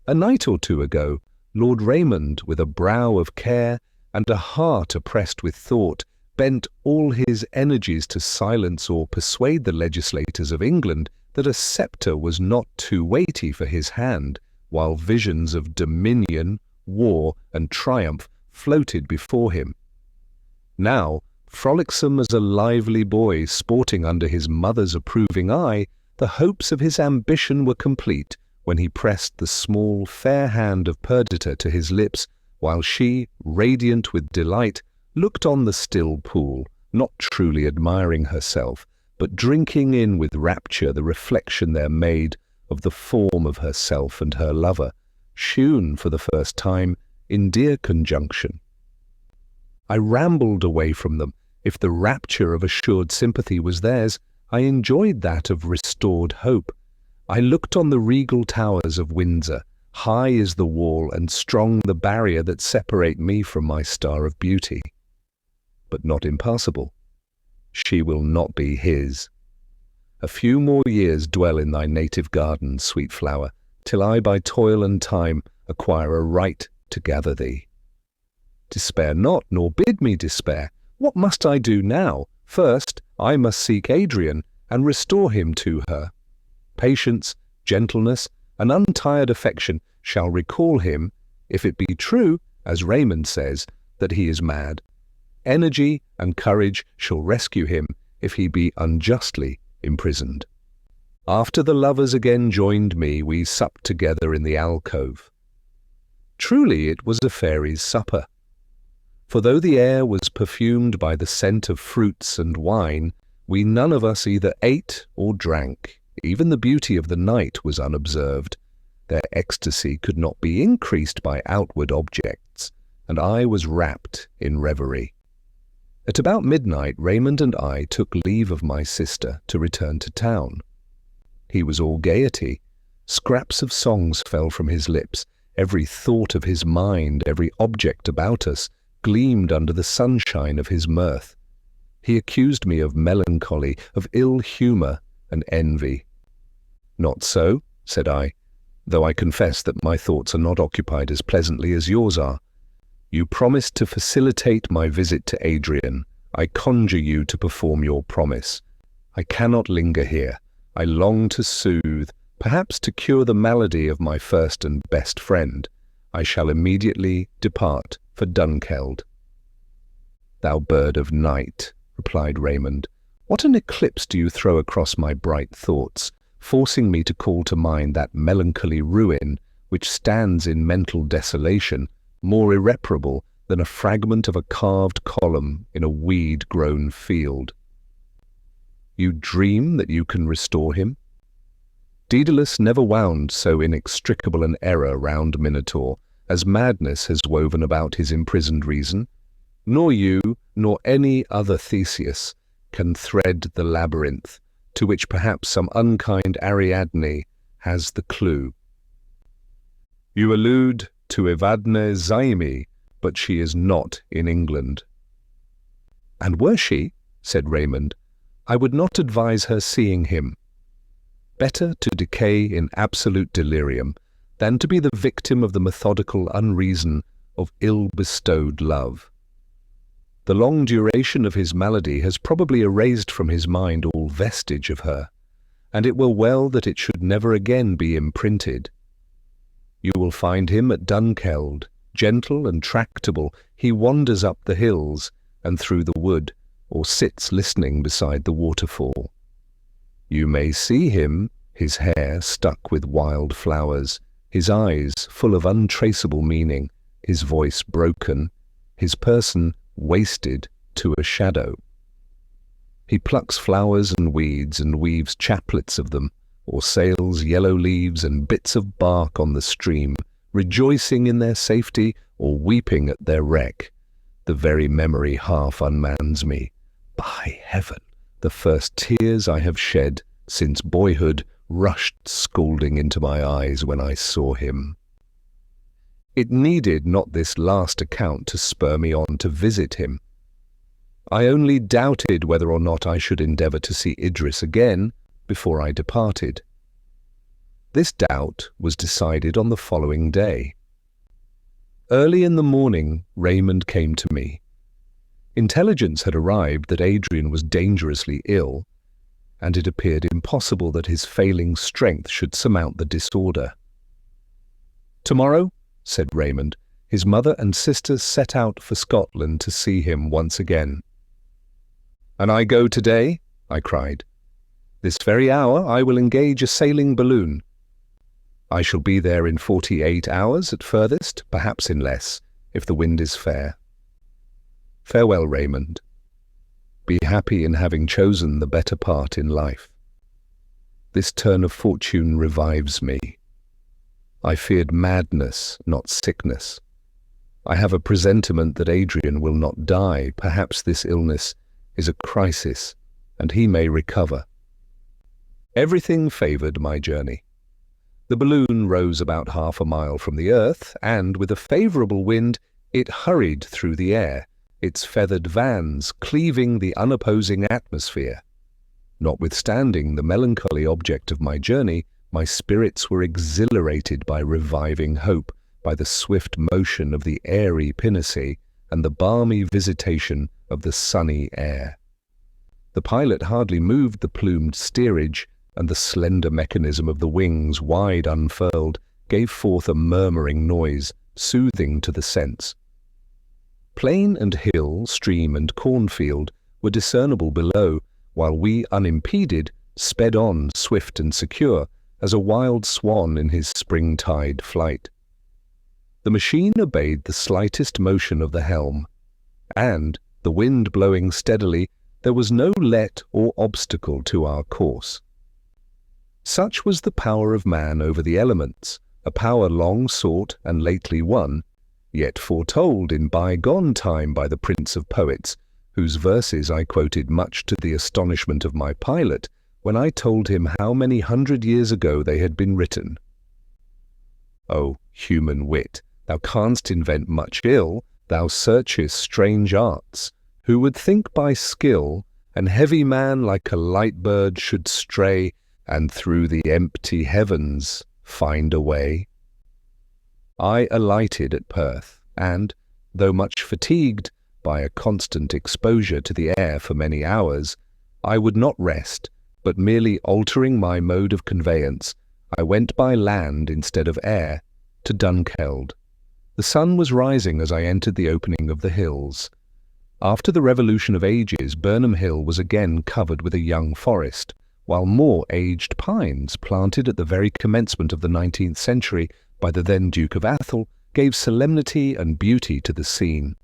A night or two ago, Lord Raymond, with a brow of care and a heart oppressed with thought, bent all his energies to silence or persuade the legislators of England that a sceptre was not too weighty for his hand, while visions of dominion, war, and triumph floated before him. Now, frolicsome as a lively boy sporting under his mother's approving eye, the hopes of his ambition were complete when he pressed the small, fair hand of Perdita to his lips, while she, radiant with delight, looked on the still pool, not truly admiring herself, but drinking in with rapture the reflection there made of the form of herself and her lover, shewn for the first time in dear conjunction. I rambled away from them. If the rapture of assured sympathy was theirs, I enjoyed that of restored hope. I looked on the regal towers of Windsor. High is the wall and strong the barrier that separate me from my star of beauty. But not impassable. She will not be his. A few more years dwell in thy native garden, sweet flower, till I by toil and time acquire a right to gather thee. Despair not, nor bid me despair. What must I do now? First, I must seek Adrian and restore him to her. Patience, gentleness, and untired affection shall recall him, if it be true, as Raymond says, that he is mad. Energy and courage shall rescue him if he be unjustly imprisoned. After the lovers again joined me, we supped together in the alcove. Truly it was a fairy's supper. For though the air was perfumed by the scent of fruits and wine, we none of us either ate or drank. Even the beauty of the night was unobserved. Their ecstasy could not be increased by outward objects, and I was wrapped in reverie. At about midnight, Raymond and I took leave of my sister to return to town. He was all gaiety. Scraps of songs fell from his lips. Every thought of his mind, every object about us, gleamed under the sunshine of his mirth. He accused me of melancholy, of ill humour and envy. "Not so," said I, "though I confess that my thoughts are not occupied as pleasantly as yours are. You promised to facilitate my visit to Adrian. I conjure you to perform your promise. I cannot linger here. I long to soothe, perhaps to cure the malady of my first and best friend. I shall immediately depart for Dunkeld." "Thou bird of night," replied Raymond, "what an eclipse do you throw across my bright thoughts, forcing me to call to mind that melancholy ruin which stands in mental desolation, more irreparable than a fragment of a carved column in a weed-grown field." "You dream that you can restore him?" Daedalus never wound so inextricable an error round Minotaur as madness has woven about his imprisoned reason. Nor you, nor any other Theseus, can thread the labyrinth, to which perhaps some unkind Ariadne has the clue. You allude to Evadne Zaimi, but she is not in England. And were she, said Raymond, I would not advise her seeing him. Better to decay in absolute delirium than to be the victim of the methodical unreason of ill-bestowed love. The long duration of his malady has probably erased from his mind all vestige of her, and it were well that it should never again be imprinted. You will find him at Dunkeld, gentle and tractable. He wanders up the hills and through the wood, or sits listening beside the waterfall. You may see him, his hair stuck with wild flowers, his eyes full of untraceable meaning, his voice broken, his person wasted to a shadow. He plucks flowers and weeds and weaves chaplets of them, or sails yellow leaves and bits of bark on the stream, rejoicing in their safety or weeping at their wreck. The very memory half unmans me. By heaven, the first tears I have shed since boyhood rushed scalding into my eyes when I saw him. It needed not this last account to spur me on to visit him. I only doubted whether or not I should endeavour to see Idris again before I departed. This doubt was decided on the following day. Early in the morning, Raymond came to me. Intelligence had arrived that Adrian was dangerously ill, and it appeared impossible that his failing strength should surmount the disorder. "Tomorrow," said Raymond, his mother and sisters set out for Scotland to see him once again. "And I go today?" I cried. "This very hour I will engage a sailing balloon. I shall be there in 48 hours at furthest, perhaps in less, if the wind is fair. Farewell, Raymond. Be happy in having chosen the better part in life. This turn of fortune revives me. I feared madness, not sickness. I have a presentiment that Adrian will not die. Perhaps this illness is a crisis, and he may recover." Everything favoured my journey. The balloon rose about half a mile from the earth, and with a favourable wind it hurried through the air, its feathered vans cleaving the unopposing atmosphere. Notwithstanding the melancholy object of my journey, my spirits were exhilarated by reviving hope, by the swift motion of the airy pinnace and the balmy visitation of the sunny air. The pilot hardly moved the plumed steerage, and the slender mechanism of the wings, wide unfurled, gave forth a murmuring noise, soothing to the sense. Plain and hill, stream and cornfield were discernible below, while we, unimpeded, sped on swift and secure as a wild swan in his springtide flight. The machine obeyed the slightest motion of the helm, and, the wind blowing steadily, there was no let or obstacle to our course. Such was the power of man over the elements, a power long sought and lately won, yet foretold in bygone time by the Prince of Poets, whose verses I quoted much to the astonishment of my pilot when I told him how many 100 years ago they had been written. O human wit, thou canst invent much ill, thou searchest strange arts. Who would think by skill an heavy man like a light bird should stray, and through the empty heavens find a way? I alighted at Perth, and, though much fatigued by a constant exposure to the air for many hours, I would not rest, but merely altering my mode of conveyance, I went by land instead of air to Dunkeld. The sun was rising as I entered the opening of the hills. After the revolution of ages, Burnham Hill was again covered with a young forest, while more aged pines, planted at the very commencement of the 19th century by the then Duke of Athol, gave solemnity and beauty to the scene.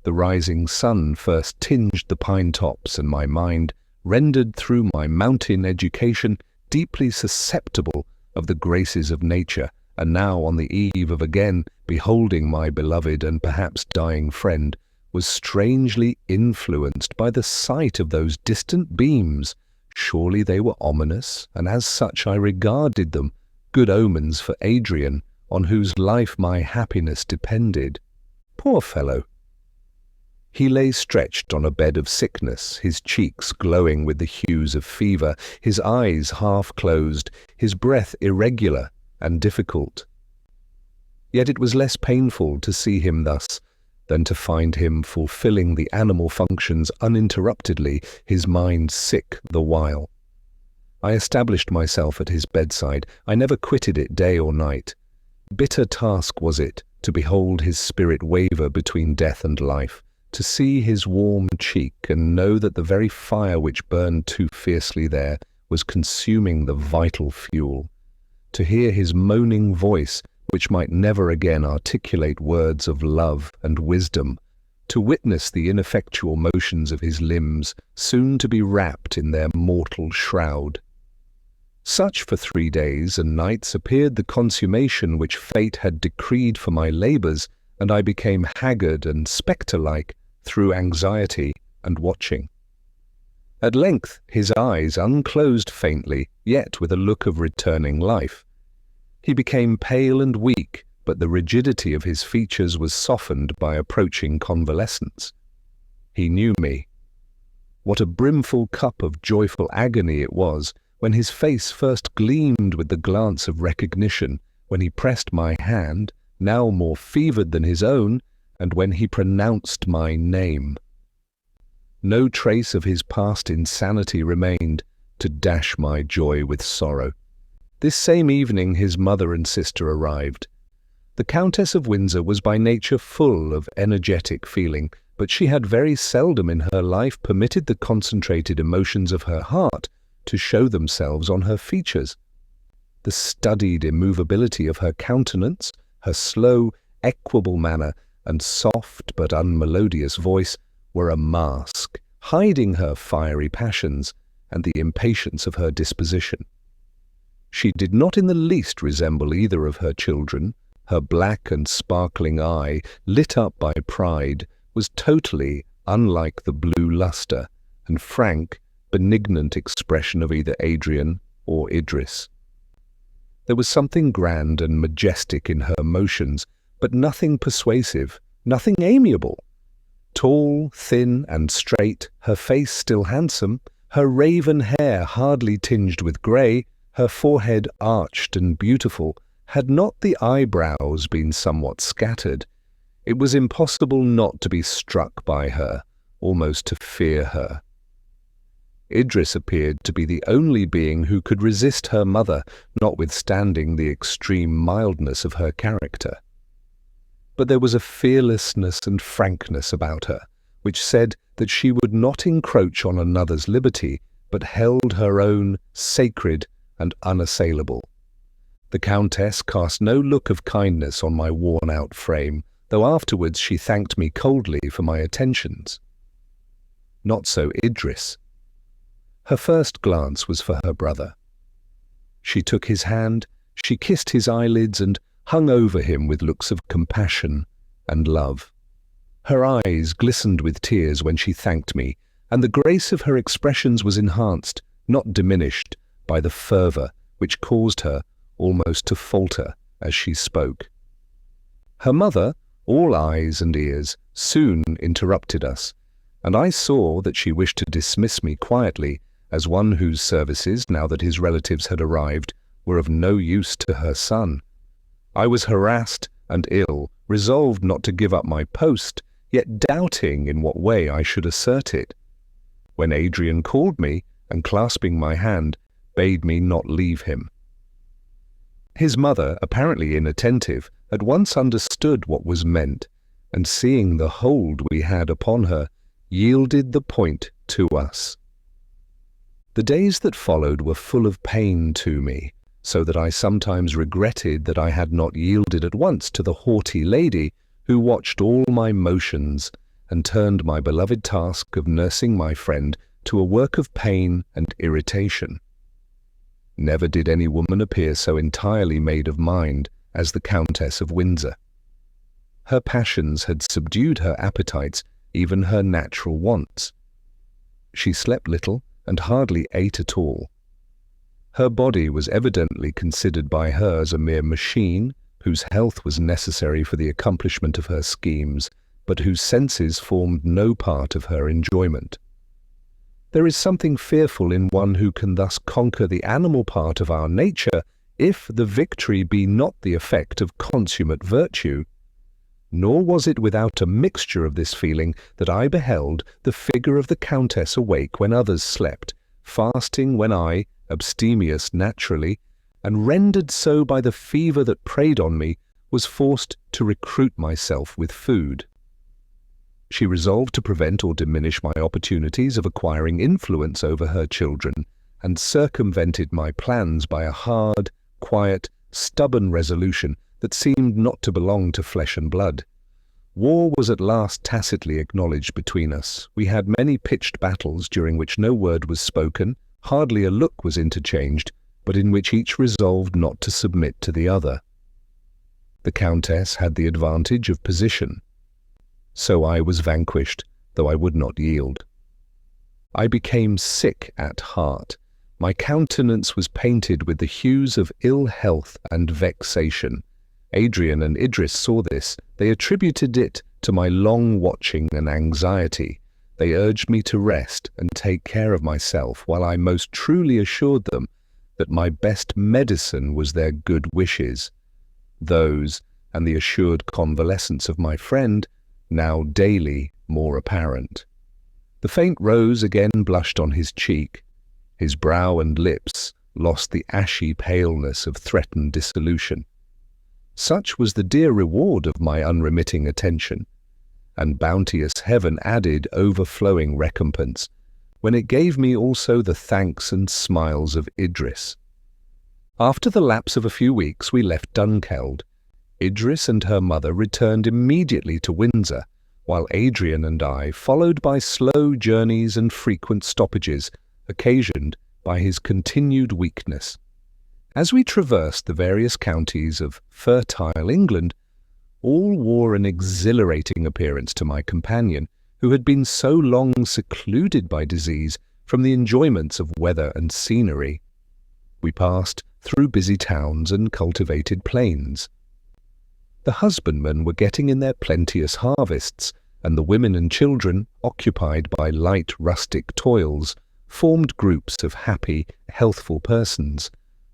The rising sun first tinged the pine tops, and my mind, rendered through my mountain education, deeply susceptible of the graces of nature, and now on the eve of again beholding my beloved and perhaps dying friend, was strangely influenced by the sight of those distant beams. Surely they were ominous, and as such I regarded them, good omens for Adrian, on whose life my happiness depended. Poor fellow! He lay stretched on a bed of sickness, his cheeks glowing with the hues of fever, his eyes half closed, his breath irregular and difficult. Yet it was less painful to see him thus than to find him fulfilling the animal functions uninterruptedly, his mind sick the while. I established myself at his bedside. I never quitted it day or night. Bitter task was it to behold his spirit waver between death and life, to see his warm cheek and know that the very fire which burned too fiercely there was consuming the vital fuel, to hear his moaning voice, which might never again articulate words of love and wisdom, to witness the ineffectual motions of his limbs, soon to be wrapped in their mortal shroud. Such for 3 days and nights appeared the consummation which fate had decreed for my labours, and I became haggard and spectre-like through anxiety and watching. At length his eyes unclosed faintly, yet with a look of returning life. He became pale and weak, but the rigidity of his features was softened by approaching convalescence. He knew me. What a brimful cup of joyful agony it was when his face first gleamed with the glance of recognition, when he pressed my hand, now more fevered than his own, and when he pronounced my name. No trace of his past insanity remained to dash my joy with sorrow. This same evening his mother and sister arrived. The Countess of Windsor was by nature full of energetic feeling, but she had very seldom in her life permitted the concentrated emotions of her heart to show themselves on her features. The studied immovability of her countenance, her slow, equable manner, and soft but unmelodious voice were a mask, hiding her fiery passions and the impatience of her disposition. She did not in the least resemble either of her children. Her black and sparkling eye, lit up by pride, was totally unlike the blue lustre and frank, benignant expression of either Adrian or Idris. There was something grand and majestic in her motions, but nothing persuasive, nothing amiable. Tall, thin, and straight, her face still handsome, her raven hair hardly tinged with grey, her forehead arched and beautiful, had not the eyebrows been somewhat scattered, it was impossible not to be struck by her, almost to fear her. Idris appeared to be the only being who could resist her mother, notwithstanding the extreme mildness of her character. But there was a fearlessness and frankness about her, which said that she would not encroach on another's liberty, but held her own sacred and unassailable. The Countess cast no look of kindness on my worn-out frame, though afterwards she thanked me coldly for my attentions. Not so Idris. Her first glance was for her brother. She took his hand, she kissed his eyelids and hung over him with looks of compassion and love. Her eyes glistened with tears when she thanked me, and the grace of her expressions was enhanced, not diminished, by the fervour which caused her almost to falter as she spoke. Her mother, all eyes and ears, soon interrupted us, and I saw that she wished to dismiss me quietly as one whose services, now that his relatives had arrived, were of no use to her son. I was harassed and ill, resolved not to give up my post, yet doubting in what way I should assert it, when Adrian called me and, clasping my hand, bade me not leave him. His mother, apparently inattentive, at once understood what was meant, and seeing the hold we had upon her, yielded the point to us. The days that followed were full of pain to me, so that I sometimes regretted that I had not yielded at once to the haughty lady who watched all my motions and turned my beloved task of nursing my friend to a work of pain and irritation. Never did any woman appear so entirely made of mind as the Countess of Windsor. Her passions had subdued her appetites, even her natural wants. She slept little and hardly ate at all. Her body was evidently considered by her as a mere machine, whose health was necessary for the accomplishment of her schemes, but whose senses formed no part of her enjoyment. There is something fearful in one who can thus conquer the animal part of our nature, if the victory be not the effect of consummate virtue. Nor was it without a mixture of this feeling that I beheld the figure of the Countess awake when others slept, fasting when I, abstemious naturally, and rendered so by the fever that preyed on me, was forced to recruit myself with food. She resolved to prevent or diminish my opportunities of acquiring influence over her children, and circumvented my plans by a hard, quiet, stubborn resolution that seemed not to belong to flesh and blood. War was at last tacitly acknowledged between us. We had many pitched battles during which no word was spoken, hardly a look was interchanged, but in which each resolved not to submit to the other. The Countess had the advantage of position. So I was vanquished, though I would not yield. I became sick at heart. My countenance was painted with the hues of ill health and vexation. Adrian and Idris saw this. They attributed it to my long watching and anxiety. They urged me to rest and take care of myself, while I most truly assured them that my best medicine was their good wishes. Those, and the assured convalescence of my friend, now daily more apparent. The faint rose again blushed on his cheek. His brow and lips lost the ashy paleness of threatened dissolution. Such was the dear reward of my unremitting attention, and bounteous heaven added overflowing recompense, when it gave me also the thanks and smiles of Idris. After the lapse of a few weeks we left Dunkeld. Idris and her mother returned immediately to Windsor, while Adrian and I followed by slow journeys and frequent stoppages, occasioned by his continued weakness. As we traversed the various counties of fertile England, all wore an exhilarating appearance to my companion, who had been so long secluded by disease from the enjoyments of weather and scenery. We passed through busy towns and cultivated plains. The husbandmen were getting in their plenteous harvests, and the women and children, occupied by light rustic toils, formed groups of happy, healthful persons,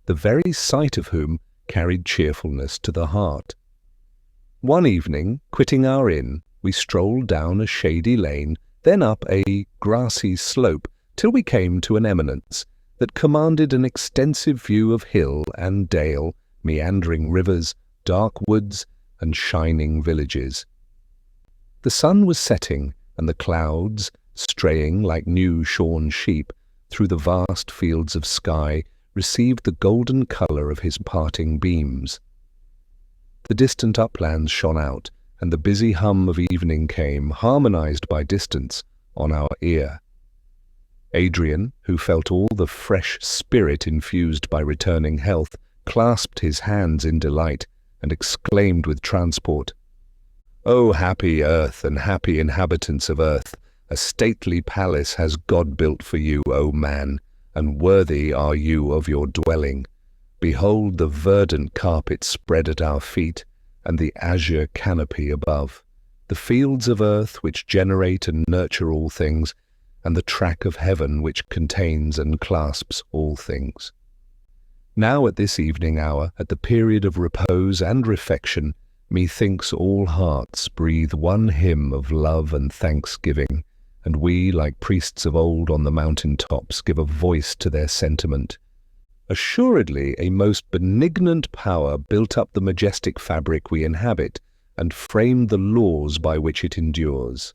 the very sight of whom carried cheerfulness to the heart. One evening, quitting our inn, we strolled down a shady lane, then up a grassy slope, till we came to an eminence that commanded an extensive view of hill and dale, meandering rivers, dark woods, and shining villages. The sun was setting, and the clouds, straying like new shorn sheep through the vast fields of sky, received the golden colour of his parting beams. The distant uplands shone out, and the busy hum of evening came, harmonized by distance, on our ear. Adrian, who felt all the fresh spirit infused by returning health, clasped his hands in delight, and exclaimed with transport, "O happy earth and happy inhabitants of earth! A stately palace has God built for you, O man, and worthy are you of your dwelling. Behold the verdant carpet spread at our feet, and the azure canopy above, the fields of earth which generate and nurture all things, and the track of heaven which contains and clasps all things." Now at this evening hour, at the period of repose and refection, methinks all hearts breathe one hymn of love and thanksgiving, and we, like priests of old on the mountain tops, give a voice to their sentiment. Assuredly a most benignant power built up the majestic fabric we inhabit, and framed the laws by which it endures.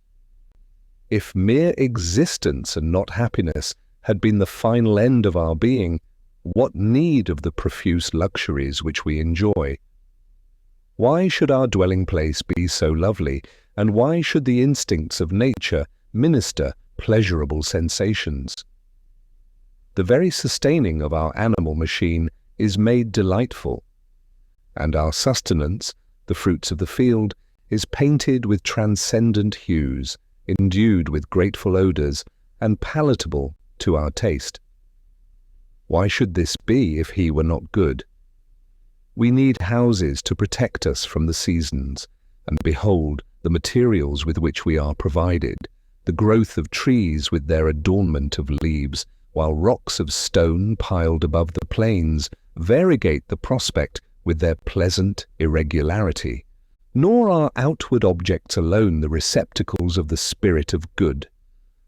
If mere existence and not happiness had been the final end of our being, what need of the profuse luxuries which we enjoy? Why should our dwelling place be so lovely, and why should the instincts of nature minister pleasurable sensations? the very sustaining of our animal machine is made delightful, and our sustenance, the fruits of the field, is painted with transcendent hues, endued with grateful odours, and palatable to our taste. Why should this be if he were not good? We need houses to protect us from the seasons, and behold the materials with which we are provided, the growth of trees with their adornment of leaves, while rocks of stone piled above the plains variegate the prospect with their pleasant irregularity. Nor are outward objects alone the receptacles of the spirit of good.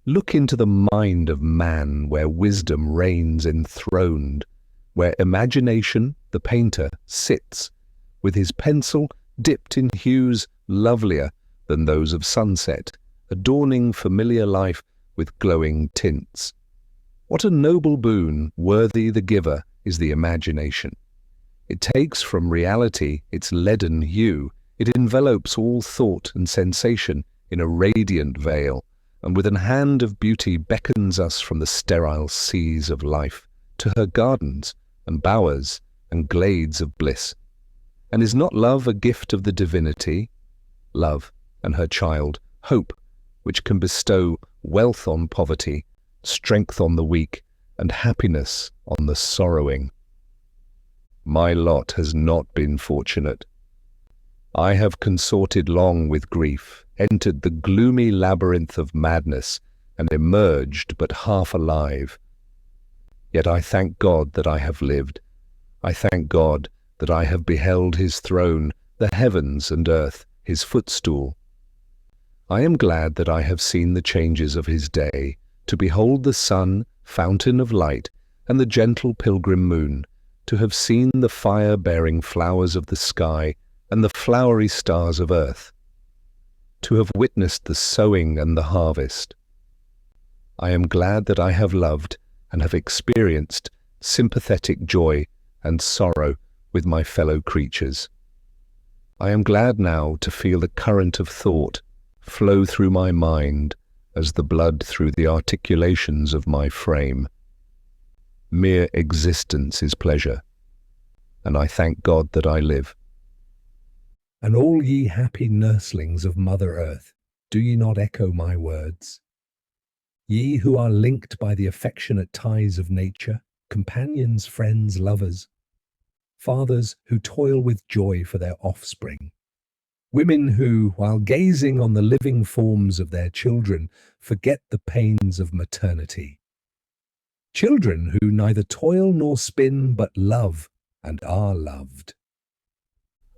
Look into the mind of man, where wisdom reigns enthroned, where imagination, the painter, sits, with his pencil dipped in hues lovelier than those of sunset, adorning familiar life with glowing tints. What a noble boon, worthy the giver, is the imagination. It takes from reality its leaden hue, it envelopes all thought and sensation in a radiant veil, and with an hand of beauty beckons us from the sterile seas of life to her gardens and bowers and glades of bliss. And is not love a gift of the divinity? Love and her child, hope, which can bestow wealth on poverty, strength on the weak, and happiness on the sorrowing. My lot has not been fortunate. I have consorted long with grief, entered the gloomy labyrinth of madness, and emerged but half alive. Yet I thank God that I have lived. I thank God that I have beheld his throne, the heavens and earth, his footstool. I am glad that I have seen the changes of his day, to behold the sun, fountain of light, and the gentle pilgrim moon, to have seen the fire-bearing flowers of the sky and the flowery stars of earth, to have witnessed the sowing and the harvest. I am glad that I have loved and have experienced sympathetic joy and sorrow with my fellow creatures. I am glad now to feel the current of thought flow through my mind as the blood through the articulations of my frame. Mere existence is pleasure, and I thank God that I live. And all ye happy nurslings of Mother Earth, do ye not echo my words? Ye who are linked by the affectionate ties of nature, companions, friends, lovers, fathers who toil with joy for their offspring, women who, while gazing on the living forms of their children, forget the pains of maternity, children who neither toil nor spin but love and are loved.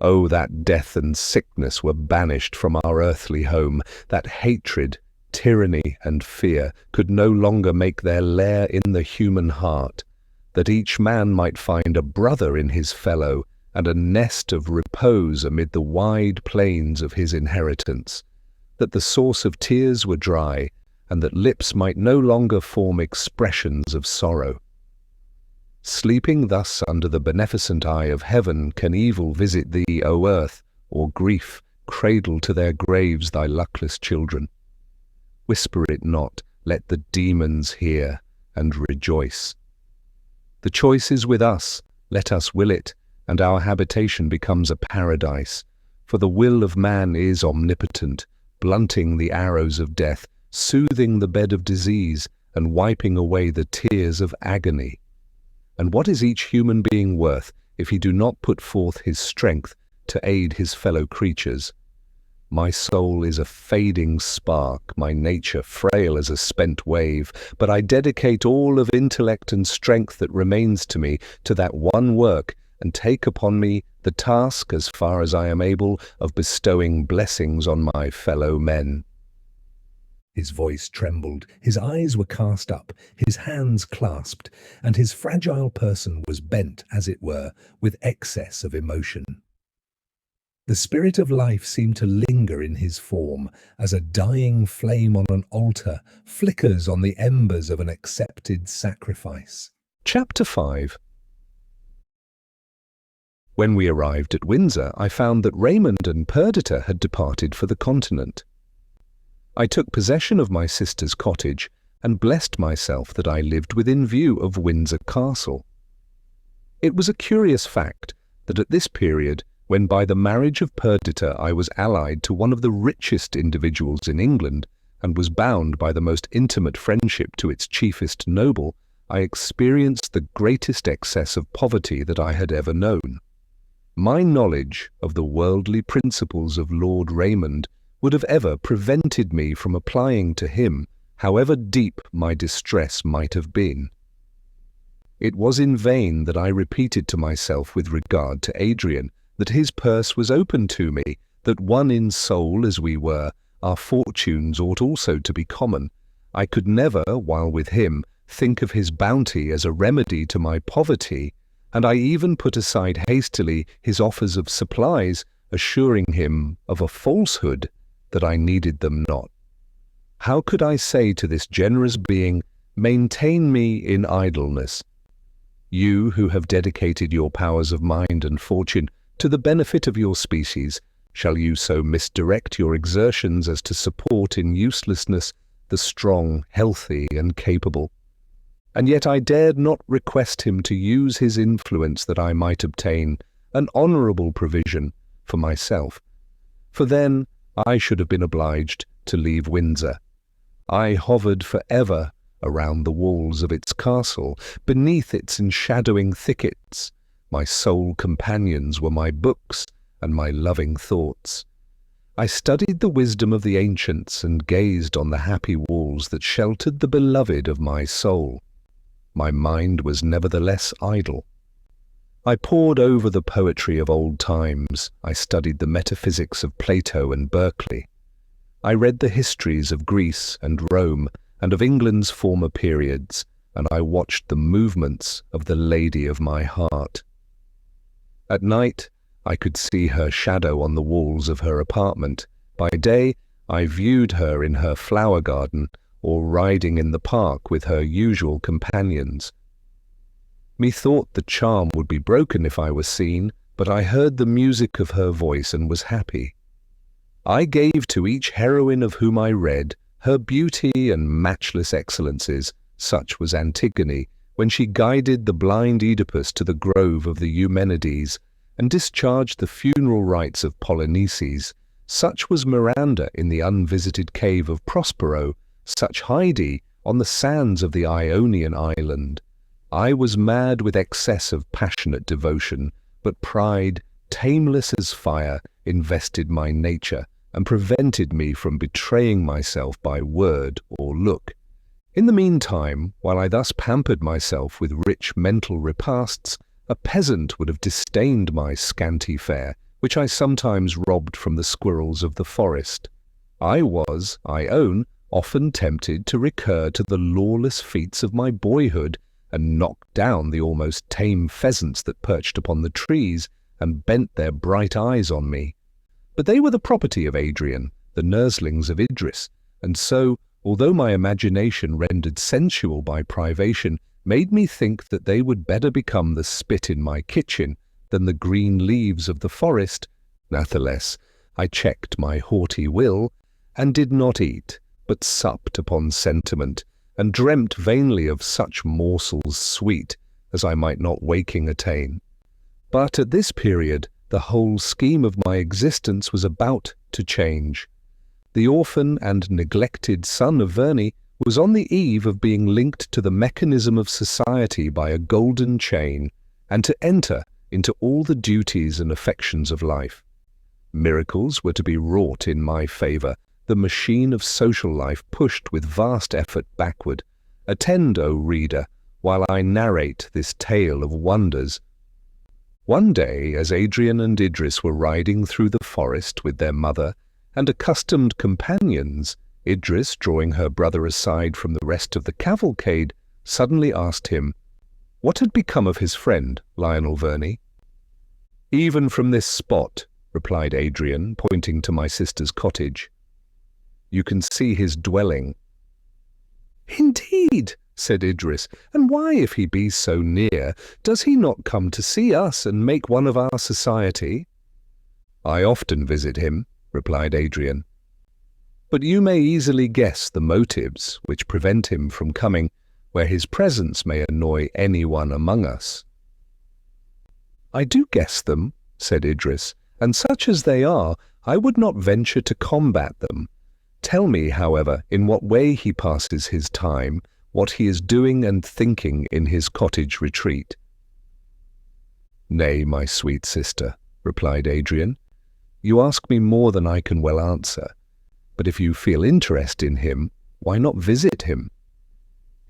Oh, that death and sickness were banished from our earthly home, that hatred, tyranny, and fear could no longer make their lair in the human heart, that each man might find a brother in his fellow and a nest of repose amid the wide plains of his inheritance, that the source of tears were dry, and that lips might no longer form expressions of sorrow. Sleeping thus under the beneficent eye of heaven, can evil visit thee, O earth, or grief cradle to their graves thy luckless children? Whisper it not, let the demons hear and rejoice. The choice is with us, let us will it, and our habitation becomes a paradise. For the will of man is omnipotent, blunting the arrows of death, soothing the bed of disease, and wiping away the tears of agony. And what is each human being worth if he do not put forth his strength to aid his fellow creatures? My soul is a fading spark, my nature frail as a spent wave, but I dedicate all of intellect and strength that remains to me to that one work, and take upon me the task, as far as I am able, of bestowing blessings on my fellow men. His voice trembled, his eyes were cast up, his hands clasped, and his fragile person was bent, as it were, with excess of emotion. The spirit of life seemed to linger in his form, as a dying flame on an altar flickers on the embers of an accepted sacrifice. Chapter 5. When we arrived at Windsor, I found that Raymond and Perdita had departed for the continent. I took possession of my sister's cottage and blessed myself that I lived within view of Windsor Castle. It was a curious fact that at this period, when by the marriage of Perdita I was allied to one of the richest individuals in England, and was bound by the most intimate friendship to its chiefest noble, I experienced the greatest excess of poverty that I had ever known. My knowledge of the worldly principles of Lord Raymond would have ever prevented me from applying to him, however deep my distress might have been. It was in vain that I repeated to myself with regard to Adrian that his purse was open to me, that one in soul as we were, our fortunes ought also to be common. I could never, while with him, think of his bounty as a remedy to my poverty, and I even put aside hastily his offers of supplies, assuring him of a falsehood that I needed them not. How could I say to this generous being, "Maintain me in idleness"? You who have dedicated your powers of mind and fortune to the benefit of your species, shall you so misdirect your exertions as to support in uselessness the strong, healthy, and capable? And yet I dared not request him to use his influence that I might obtain an honourable provision for myself, for then I should have been obliged to leave Windsor. I hovered for ever around the walls of its castle, beneath its enshadowing thickets. My sole companions were my books and my loving thoughts. I studied the wisdom of the ancients and gazed on the happy walls that sheltered the beloved of my soul. My mind was nevertheless idle. I pored over the poetry of old times. I studied the metaphysics of Plato and Berkeley. I read the histories of Greece and Rome and of England's former periods, and I watched the movements of the lady of my heart. At night, I could see her shadow on the walls of her apartment. By day, I viewed her in her flower garden or riding in the park with her usual companions. Methought the charm would be broken if I were seen, but I heard the music of her voice and was happy. I gave to each heroine of whom I read her beauty and matchless excellences. Such was Antigone, when she guided the blind Oedipus to the grove of the Eumenides, and discharged the funeral rites of Polyneices. Such was Miranda in the unvisited cave of Prospero, such Heidi on the sands of the Ionian island. I was mad with excess of passionate devotion, but pride, tameless as fire, invested my nature, and prevented me from betraying myself by word or look. In the meantime, while I thus pampered myself with rich mental repasts, a peasant would have disdained my scanty fare, which I sometimes robbed from the squirrels of the forest. I was, I own, often tempted to recur to the lawless feats of my boyhood, and knock down the almost tame pheasants that perched upon the trees and bent their bright eyes on me. But they were the property of Adrian, the nurslings of Idris, and so, although my imagination, rendered sensual by privation, made me think that they would better become the spit in my kitchen than the green leaves of the forest, natheless I checked my haughty will, and did not eat, but supped upon sentiment, and dreamt vainly of such morsels sweet as I might not waking attain. But at this period the whole scheme of my existence was about to change. The orphan and neglected son of Verney was on the eve of being linked to the mechanism of society by a golden chain, and to enter into all the duties and affections of life. Miracles were to be wrought in my favour, the machine of social life pushed with vast effort backward. Attend, O reader, while I narrate this tale of wonders. One day, as Adrian and Idris were riding through the forest with their mother and accustomed companions, Idris, drawing her brother aside from the rest of the cavalcade, suddenly asked him what had become of his friend, Lionel Verney. "Even from this spot," replied Adrian, pointing to my sister's cottage, "you can see his dwelling." "Indeed," said Idris, "and why, if he be so near, does he not come to see us and make one of our society?" "I often visit him," replied Adrian. But you may easily guess the motives which prevent him from coming where his presence may annoy anyone among us." "I do guess them," said Idris, "and such as they are, I would not venture to combat them. Tell me, however, in what way he passes his time, what he is doing and thinking in his cottage retreat." "Nay, my sweet sister," replied Adrian, "you ask me more than I can well answer. But if you feel interest in him, why not visit him?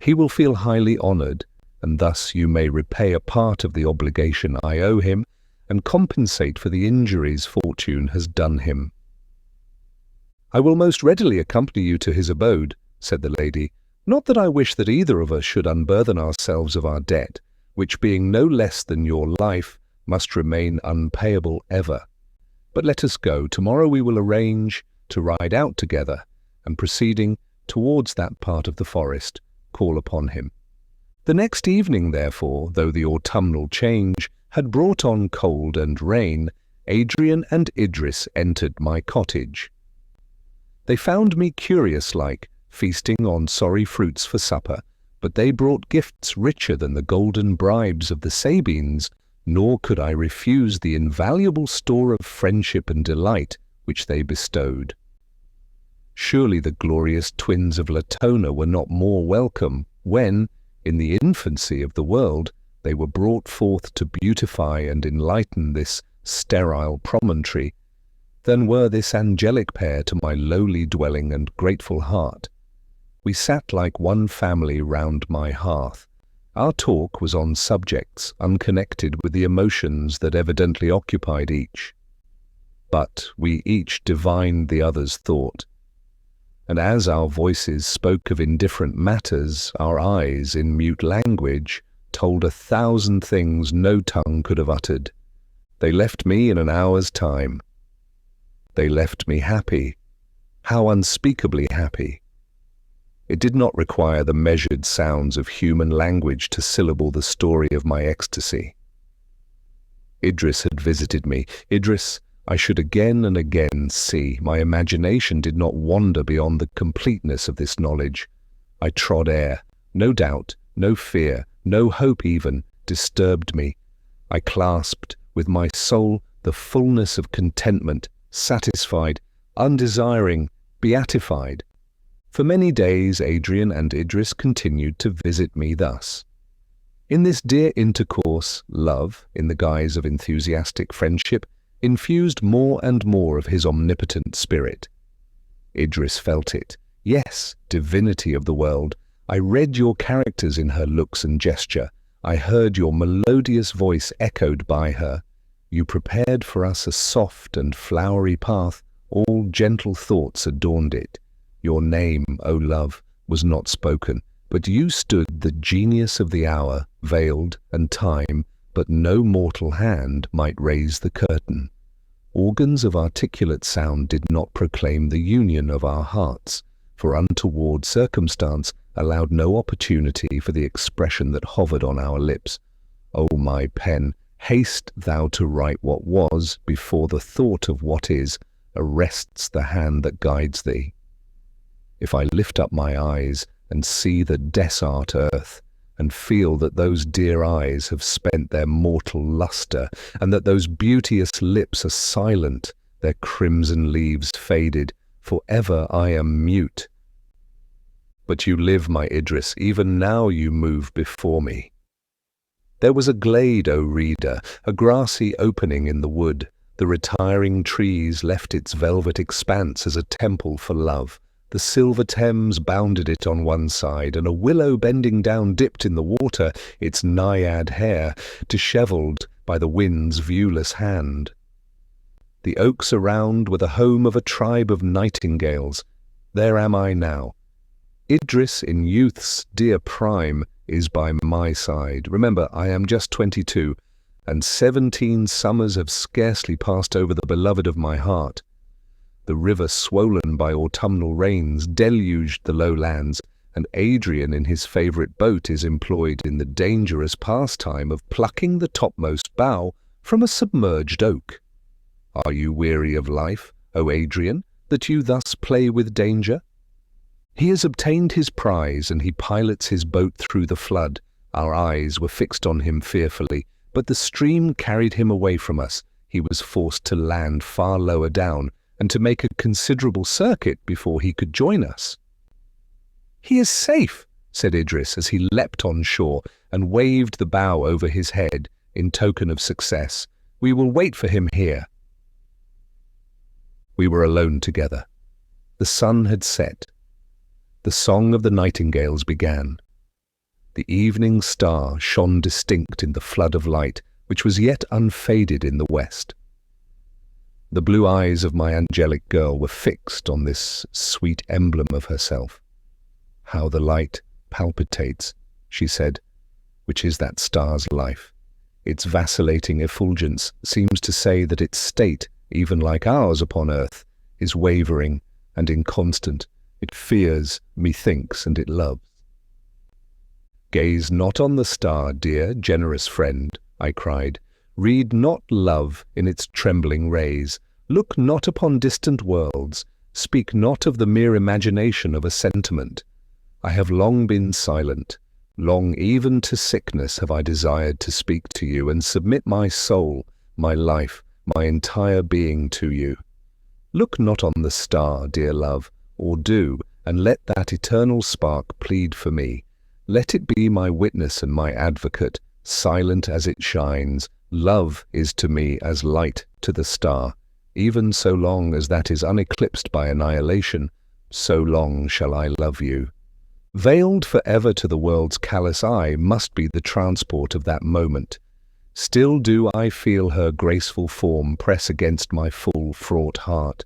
He will feel highly honored, and thus you may repay a part of the obligation I owe him and compensate for the injuries fortune has done him." "I will most readily accompany you to his abode," said the lady. "Not that I wish that either of us should unburthen ourselves of our debt, which being no less than your life, must remain unpayable ever. But let us go. Tomorrow we will arrange to ride out together, and proceeding towards that part of the forest, call upon him." The next evening, therefore, though the autumnal change had brought on cold and rain, Adrian and Idris entered my cottage. They found me curious-like, feasting on sorry fruits for supper, but they brought gifts richer than the golden bribes of the Sabines, nor could I refuse the invaluable store of friendship and delight which they bestowed. Surely the glorious twins of Latona were not more welcome when, in the infancy of the world, they were brought forth to beautify and enlighten this sterile promontory, than were this angelic pair to my lowly dwelling and grateful heart. We sat like one family round my hearth. Our talk was on subjects unconnected with the emotions that evidently occupied each. But we each divined the other's thought, and as our voices spoke of indifferent matters, our eyes, in mute language, told 1,000 things no tongue could have uttered. They left me in an hour's time. They left me happy, how unspeakably happy. It did not require the measured sounds of human language to syllable the story of my ecstasy. Idris had visited me. Idris I should again and again see. My imagination did not wander beyond the completeness of this knowledge. I trod air. No doubt, no fear, no hope even, disturbed me. I clasped with my soul the fullness of contentment, satisfied, undesiring, beatified. For many days Adrian and Idris continued to visit me thus. In this dear intercourse, love, in the guise of enthusiastic friendship, infused more and more of his omnipotent spirit. Idris felt it. Yes, divinity of the world, I read your characters in her looks and gesture. I heard your melodious voice echoed by her. You prepared for us a soft and flowery path. All gentle thoughts adorned it. Your name, O love, was not spoken, but you stood the genius of the hour, veiled, and time, but no mortal hand might raise the curtain. Organs of articulate sound did not proclaim the union of our hearts, for untoward circumstance allowed no opportunity for the expression that hovered on our lips. O my pen, haste thou to write what was, before the thought of what is arrests the hand that guides thee. If I lift up my eyes and see the desart earth, and feel that those dear eyes have spent their mortal lustre, and that those beauteous lips are silent, their crimson leaves faded, for ever I am mute. But you live, my Idris, even now you move before me. There was a glade, O reader, a grassy opening in the wood. The retiring trees left its velvet expanse as a temple for love. The silver Thames bounded it on one side, and a willow bending down dipped in the water, its naiad hair, dishevelled by the wind's viewless hand. The oaks around were the home of a tribe of nightingales. There am I now. Idris, in youth's dear prime, is by my side. Remember, I am just 22, and 17 summers have scarcely passed over the beloved of my heart. The river, swollen by autumnal rains, deluged the lowlands, and Adrian in his favourite boat is employed in the dangerous pastime of plucking the topmost bough from a submerged oak. Are you weary of life, O Adrian, that you thus play with danger? He has obtained his prize, and he pilots his boat through the flood. Our eyes were fixed on him fearfully, but the stream carried him away from us. He was forced to land far lower down, and to make a considerable circuit before he could join us. "He is safe," said Idris as he leapt on shore and waved the bow over his head in token of success. "We will wait for him here." We were alone together. The sun had set. The song of the nightingales began. The evening star shone distinct in the flood of light, which was yet unfaded in the west. The blue eyes of my angelic girl were fixed on this sweet emblem of herself. "How the light palpitates," she said, "which is that star's life. Its vacillating effulgence seems to say that its state, even like ours upon earth, is wavering and inconstant. It fears, methinks, and it loves." "Gaze not on the star, dear, generous friend," I cried. "Read not love in its trembling rays. Look not upon distant worlds. Speak not of the mere imagination of a sentiment. I have long been silent. Long even to sickness have I desired to speak to you and submit my soul, my life, my entire being to you. Look not on the star, dear love, or do, and let that eternal spark plead for me. Let it be my witness and my advocate, silent as it shines. Love is to me as light to the star. Even so long as that is uneclipsed by annihilation, so long shall I love you. Veiled forever to the world's callous eye must be the transport of that moment. Still do I feel her graceful form press against my full, fraught heart.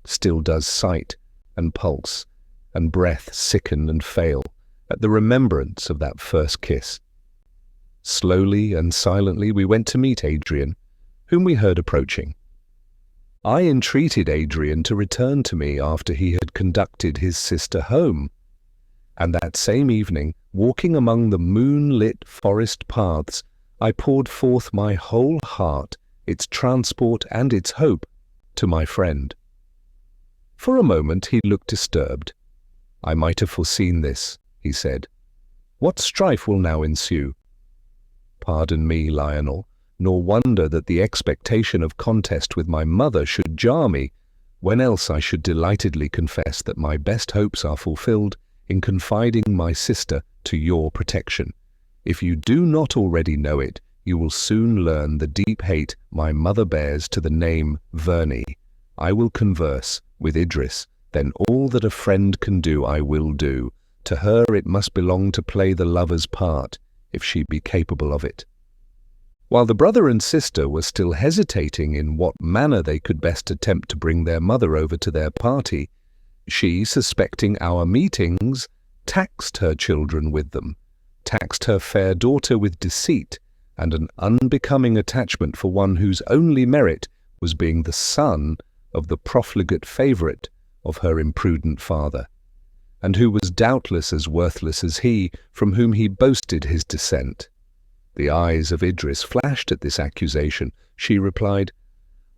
Still does sight and pulse and breath sicken and fail at the remembrance of that first kiss. Slowly and silently we went to meet Adrian, whom we heard approaching. I entreated Adrian to return to me after he had conducted his sister home, and that same evening, walking among the moonlit forest paths, I poured forth my whole heart, its transport and its hope, to my friend. For a moment he looked disturbed. "I might have foreseen this," he said. "What strife will now ensue?" "Pardon me, Lionel, nor wonder that the expectation of contest with my mother should jar me, when else I should delightedly confess that my best hopes are fulfilled in confiding my sister to your protection. If you do not already know it, you will soon learn the deep hate my mother bears to the name Verney. I will converse with Idris, then all that a friend can do I will do. To her it must belong to play the lover's part, if she be capable of it." While the brother and sister were still hesitating in what manner they could best attempt to bring their mother over to their party, she, suspecting our meetings, taxed her children with them, taxed her fair daughter with deceit and an unbecoming attachment for one whose only merit was being the son of the profligate favourite of her imprudent father, and who was doubtless as worthless as he from whom he boasted his descent. The eyes of Idris flashed at this accusation. She replied,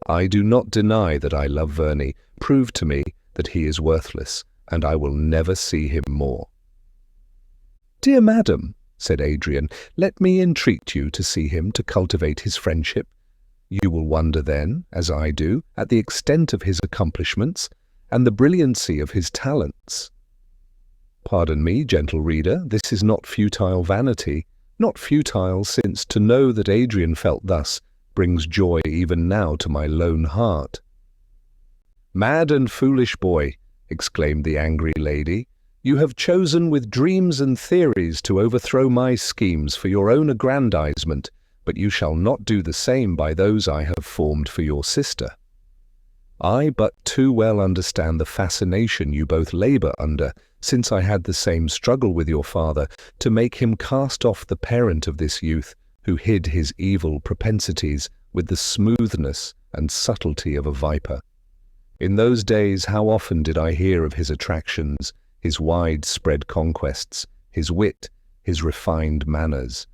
"I do not deny that I love Verney. Prove to me that he is worthless, and I will never see him more." "Dear madam," said Adrian, "let me entreat you to see him, to cultivate his friendship. You will wonder then, as I do, at the extent of his accomplishments and the brilliancy of his talents. Pardon me, gentle reader, this is not futile vanity, not futile, since to know that Adrian felt thus brings joy even now to my lone heart." "Mad and foolish boy," exclaimed the angry lady, "you have chosen with dreams and theories to overthrow my schemes for your own aggrandizement, but you shall not do the same by those I have formed for your sister. I but too well understand the fascination you both labour under, since I had the same struggle with your father to make him cast off the parent of this youth, who hid his evil propensities with the smoothness and subtlety of a viper. In those days how often did I hear of his attractions, his wide-spread conquests, his wit, his refined manners.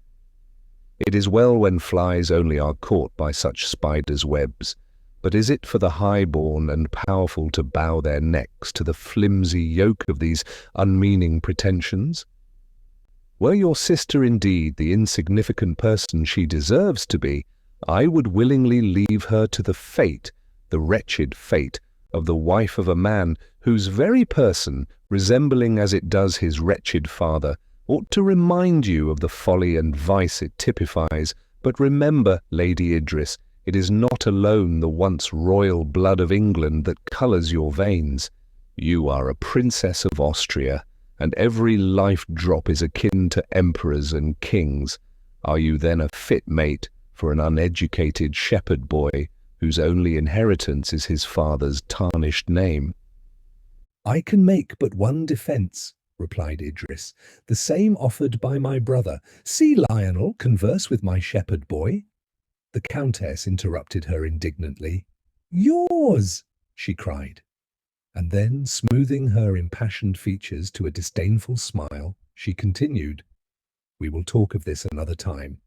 It is well when flies only are caught by such spiders' webs, But is it for the high-born and powerful to bow their necks to the flimsy yoke of these unmeaning pretensions? Were your sister indeed the insignificant person she deserves to be, I would willingly leave her to the fate, the wretched fate, of the wife of a man whose very person, resembling as it does his wretched father, ought to remind you of the folly and vice it typifies. But remember, Lady Idris, it is not alone the once royal blood of England that colours your veins. You are a princess of Austria, and every life drop is akin to emperors and kings. Are you then a fit mate for an uneducated shepherd boy whose only inheritance is his father's tarnished name? I can make but one defence, replied Idris, the same offered by my brother. See Lionel converse with my shepherd boy. The Countess interrupted her indignantly. Yours, she cried. And then, smoothing her impassioned features to a disdainful smile, she continued, We will talk of this another time.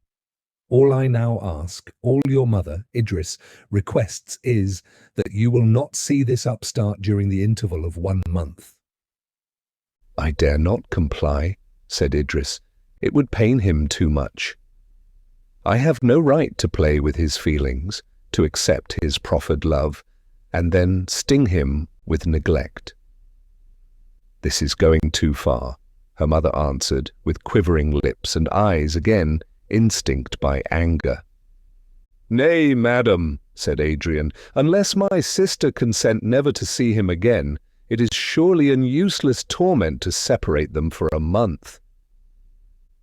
All I now ask, all your mother, Idris, requests is that you will not see this upstart during the interval of 1 month. I dare not comply, said Idris. It would pain him too much. I have no right to play with his feelings, to accept his proffered love, and then sting him with neglect. This is going too far, her mother answered, with quivering lips and eyes again instinct by anger. Nay, madam, said Adrian, unless my sister consent never to see him again, it is surely an useless torment to separate them for a month.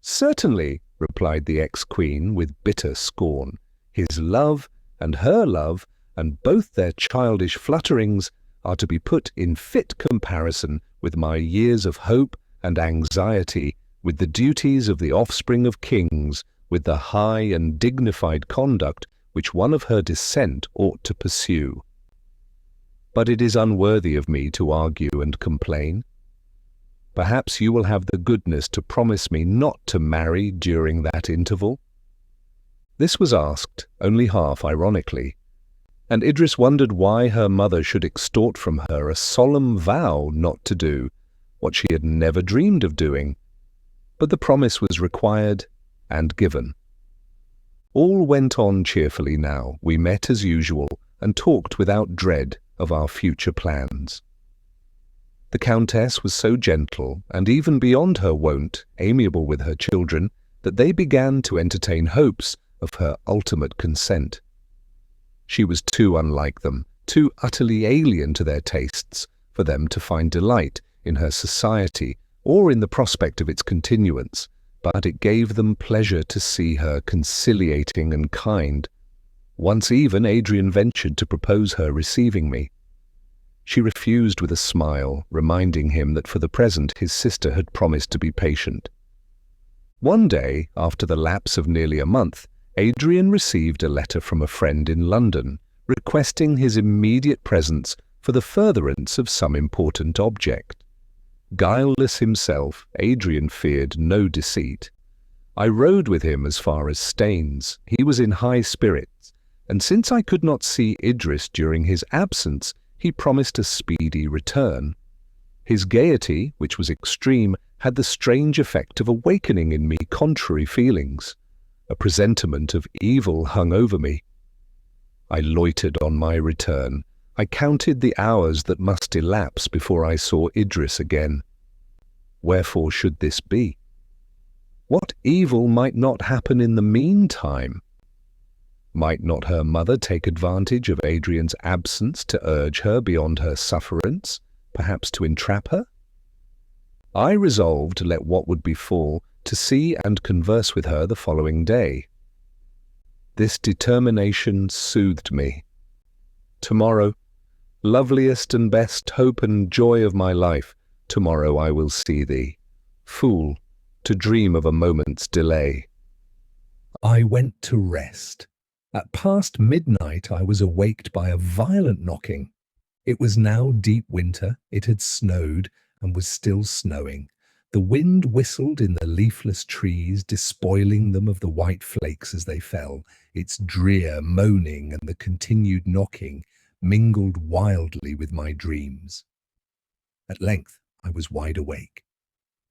Certainly, replied the ex-queen with bitter scorn, his love and her love, and both their childish flutterings, are to be put in fit comparison with my years of hope and anxiety, with the duties of the offspring of kings, with the high and dignified conduct which one of her descent ought to pursue. But it is unworthy of me to argue and complain. Perhaps you will have the goodness to promise me not to marry during that interval. This was asked only half ironically, and Idris wondered why her mother should extort from her a solemn vow not to do what she had never dreamed of doing. But the promise was required and given. All went on cheerfully now. We met as usual and talked without dread of our future plans. The Countess was so gentle, and even beyond her wont, amiable with her children, that they began to entertain hopes of her ultimate consent. She was too unlike them, too utterly alien to their tastes, for them to find delight in her society or in the prospect of its continuance, but it gave them pleasure to see her conciliating and kind. Once even Adrian ventured to propose her receiving me. She refused with a smile, reminding him that for the present his sister had promised to be patient. One day, after the lapse of nearly a month, Adrian received a letter from a friend in London, requesting his immediate presence for the furtherance of some important object. Guileless himself, Adrian feared no deceit. I rode with him as far as Staines. He was in high spirits, and since I could not see Idris during his absence, he promised a speedy return. His gaiety, which was extreme, had the strange effect of awakening in me contrary feelings. A presentiment of evil hung over me. I loitered on my return. I counted the hours that must elapse before I saw Idris again. Wherefore should this be? What evil might not happen in the meantime? Might not her mother take advantage of Adrian's absence to urge her beyond her sufferance, perhaps to entrap her? I resolved, let what would befall, to see and converse with her the following day. This determination soothed me. Tomorrow, loveliest and best hope and joy of my life, tomorrow I will see thee. Fool, to dream of a moment's delay. I went to rest. At past midnight I was awaked by a violent knocking. It was now deep winter, it had snowed and was still snowing. The wind whistled in the leafless trees, despoiling them of the white flakes as they fell. Its drear moaning and the continued knocking mingled wildly with my dreams. At length, I was wide awake.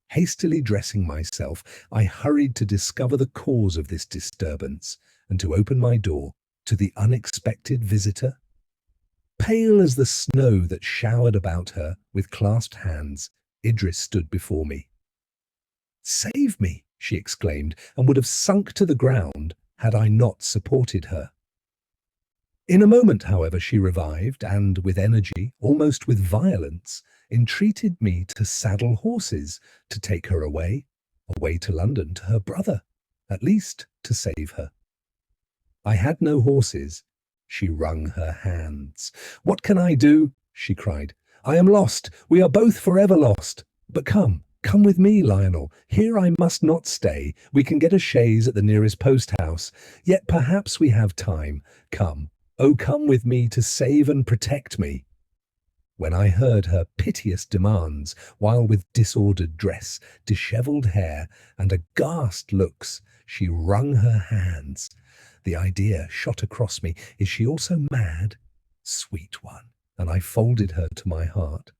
Hastily dressing myself, I hurried to discover the cause of this disturbance and to open my door to the unexpected visitor. Pale as the snow that showered about her, with clasped hands, Idris stood before me. "Save me!" she exclaimed, and would have sunk to the ground had I not supported her. In a moment, however, she revived and, with energy, almost with violence, entreated me to saddle horses, to take her away to London, to her brother, at least to save her. I had no horses. She wrung her hands. "What can I do?" she cried. "I am lost. We are both forever lost. But come with me, Lionel. Here I must not stay. We can get a chaise at the nearest post-house. Yet perhaps we have time. Come, oh come with me to save and protect me." When I heard her piteous demands, while with disordered dress, dishevelled hair, and aghast looks, she wrung her hands. The idea shot across me, is she also mad? Sweet one, and I folded her to my heart.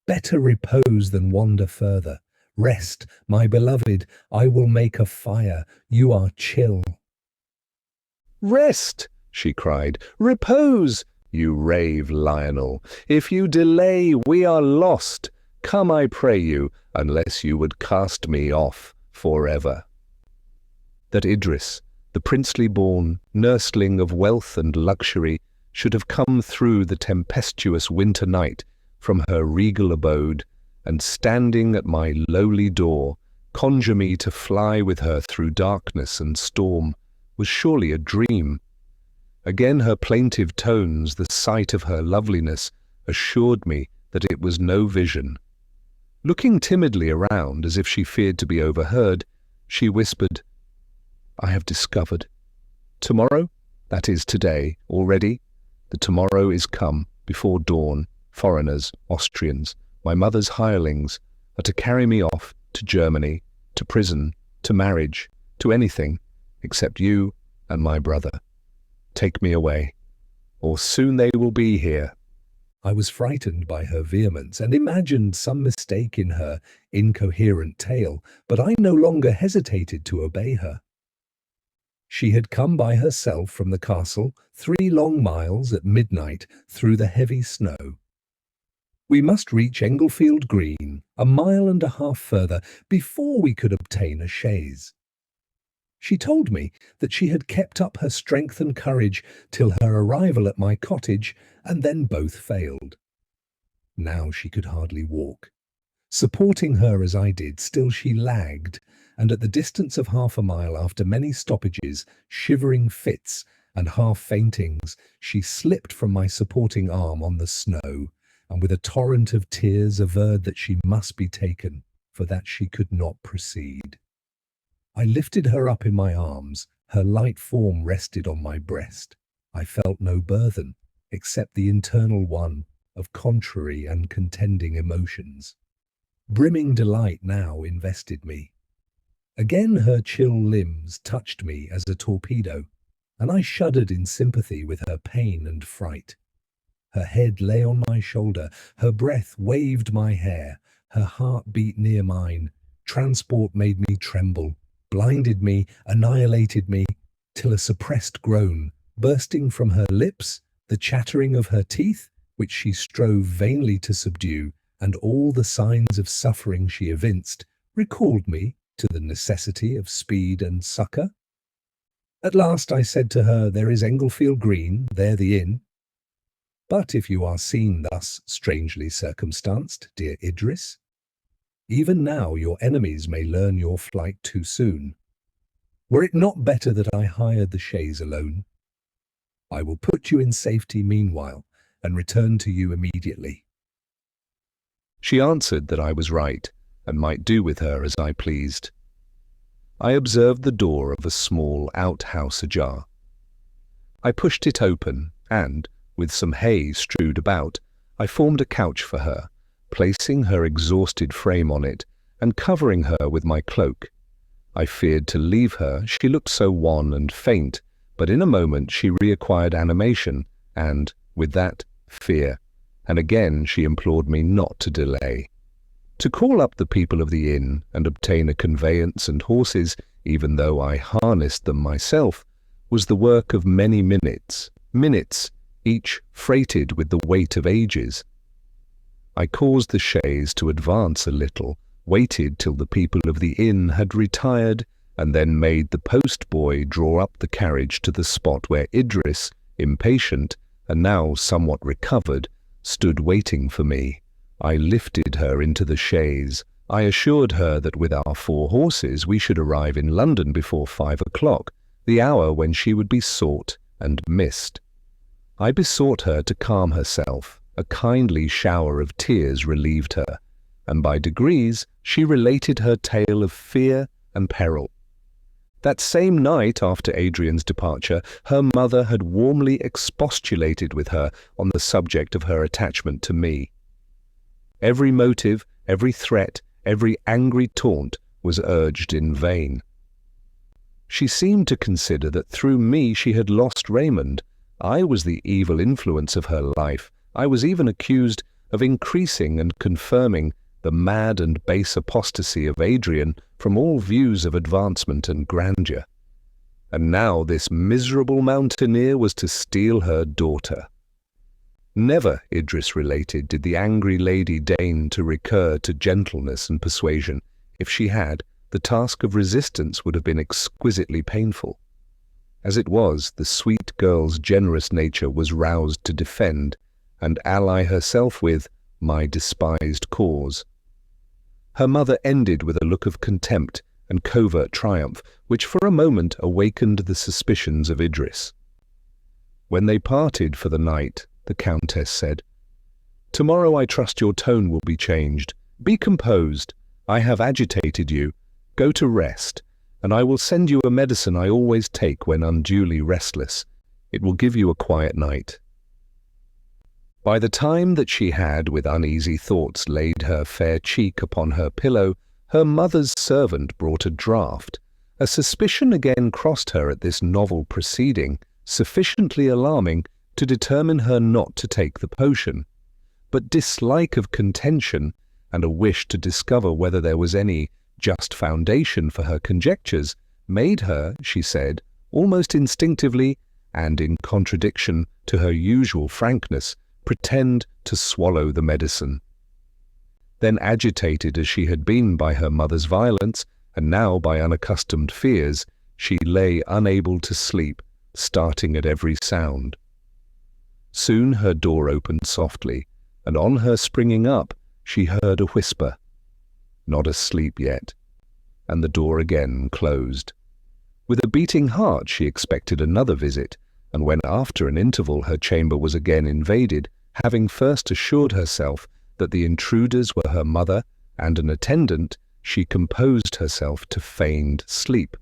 "Better repose than wander further. Rest, my beloved, I will make a fire. You are chill." "Rest!" she cried. "Repose! You rave, Lionel. If you delay, we are lost. Come, I pray you, unless you would cast me off forever." That Idris, the princely-born nursling of wealth and luxury, should have come through the tempestuous winter night from her regal abode, and standing at my lowly door, conjure me to fly with her through darkness and storm, was surely a dream. Again her plaintive tones, the sight of her loveliness, assured me that it was no vision. Looking timidly around as if she feared to be overheard, she whispered, "I have discovered. Tomorrow, that is today, already, the tomorrow is come, before dawn, foreigners, Austrians, my mother's hirelings, are to carry me off to Germany, to prison, to marriage, to anything, except you and my brother. Take me away, or soon they will be here." I was frightened by her vehemence and imagined some mistake in her incoherent tale, but I no longer hesitated to obey her. She had come by herself from the castle 3 long miles at midnight through the heavy snow. We must reach Englefield Green, 1.5 miles further, before we could obtain a chaise. She told me that she had kept up her strength and courage till her arrival at my cottage, and then both failed. Now she could hardly walk. Supporting her as I did, still she lagged, and at the distance of 1/2 mile, after many stoppages, shivering fits, and half-faintings, she slipped from my supporting arm on the snow, and with a torrent of tears averred that she must be taken, for that she could not proceed. I lifted her up in my arms. Her light form rested on my breast. I felt no burthen, except the internal one of contrary and contending emotions. Brimming delight now invested me. Again her chill limbs touched me as a torpedo, and I shuddered in sympathy with her pain and fright. Her head lay on my shoulder, her breath waved my hair, her heart beat near mine. Transport made me tremble, blinded me, annihilated me, till a suppressed groan, bursting from her lips, the chattering of her teeth, which she strove vainly to subdue, and all the signs of suffering she evinced, recalled me to the necessity of speed and succour. At last I said to her, "There is Englefield Green, there the inn. But if you are seen thus strangely circumstanced, dear Idris, even now your enemies may learn your flight too soon. Were it not better that I hired the chaise alone? I will put you in safety meanwhile, and return to you immediately." She answered that I was right, and might do with her as I pleased. I observed the door of a small outhouse ajar. I pushed it open, and, with some hay strewed about, I formed a couch for her, placing her exhausted frame on it and covering her with my cloak. I feared to leave her, she looked so wan and faint, but in a moment she reacquired animation and, with that, fear, and again she implored me not to delay. To call up the people of the inn and obtain a conveyance and horses, even though I harnessed them myself, was the work of many minutes, each freighted with the weight of ages. I caused the chaise to advance a little, waited till the people of the inn had retired, and then made the post-boy draw up the carriage to the spot where Idris, impatient, and now somewhat recovered, stood waiting for me. I lifted her into the chaise. I assured her that with our 4 horses we should arrive in London before 5 o'clock, the hour when she would be sought and missed. I besought her to calm herself. A kindly shower of tears relieved her, and by degrees she related her tale of fear and peril. That same night after Adrian's departure, her mother had warmly expostulated with her on the subject of her attachment to me. Every motive, every threat, every angry taunt was urged in vain. She seemed to consider that through me she had lost Raymond. I was the evil influence of her life. I was even accused of increasing and confirming the mad and base apostasy of Adrian from all views of advancement and grandeur. And now this miserable mountaineer was to steal her daughter. Never, Idris related, did the angry lady deign to recur to gentleness and persuasion. If she had, the task of resistance would have been exquisitely painful. As it was, the sweet girl's generous nature was roused to defend and ally herself with my despised cause. Her mother ended with a look of contempt and covert triumph, which for a moment awakened the suspicions of Idris. When they parted for the night, the Countess said, "Tomorrow I trust your tone will be changed. Be composed. I have agitated you. Go to rest, and I will send you a medicine I always take when unduly restless. It will give you a quiet night." By the time that she had, with uneasy thoughts, laid her fair cheek upon her pillow, her mother's servant brought a draught. A suspicion again crossed her at this novel proceeding, sufficiently alarming to determine her not to take the potion. But dislike of contention, and a wish to discover whether there was any just foundation for her conjectures, made her, she said, almost instinctively, and in contradiction to her usual frankness, pretend to swallow the medicine. Then, agitated as she had been by her mother's violence, and now by unaccustomed fears, she lay unable to sleep, starting at every sound. Soon her door opened softly, and on her springing up, she heard a whisper, "Not asleep yet," and the door again closed. With a beating heart she expected another visit, and when after an interval her chamber was again invaded, having first assured herself that the intruders were her mother and an attendant, she composed herself to feigned sleep.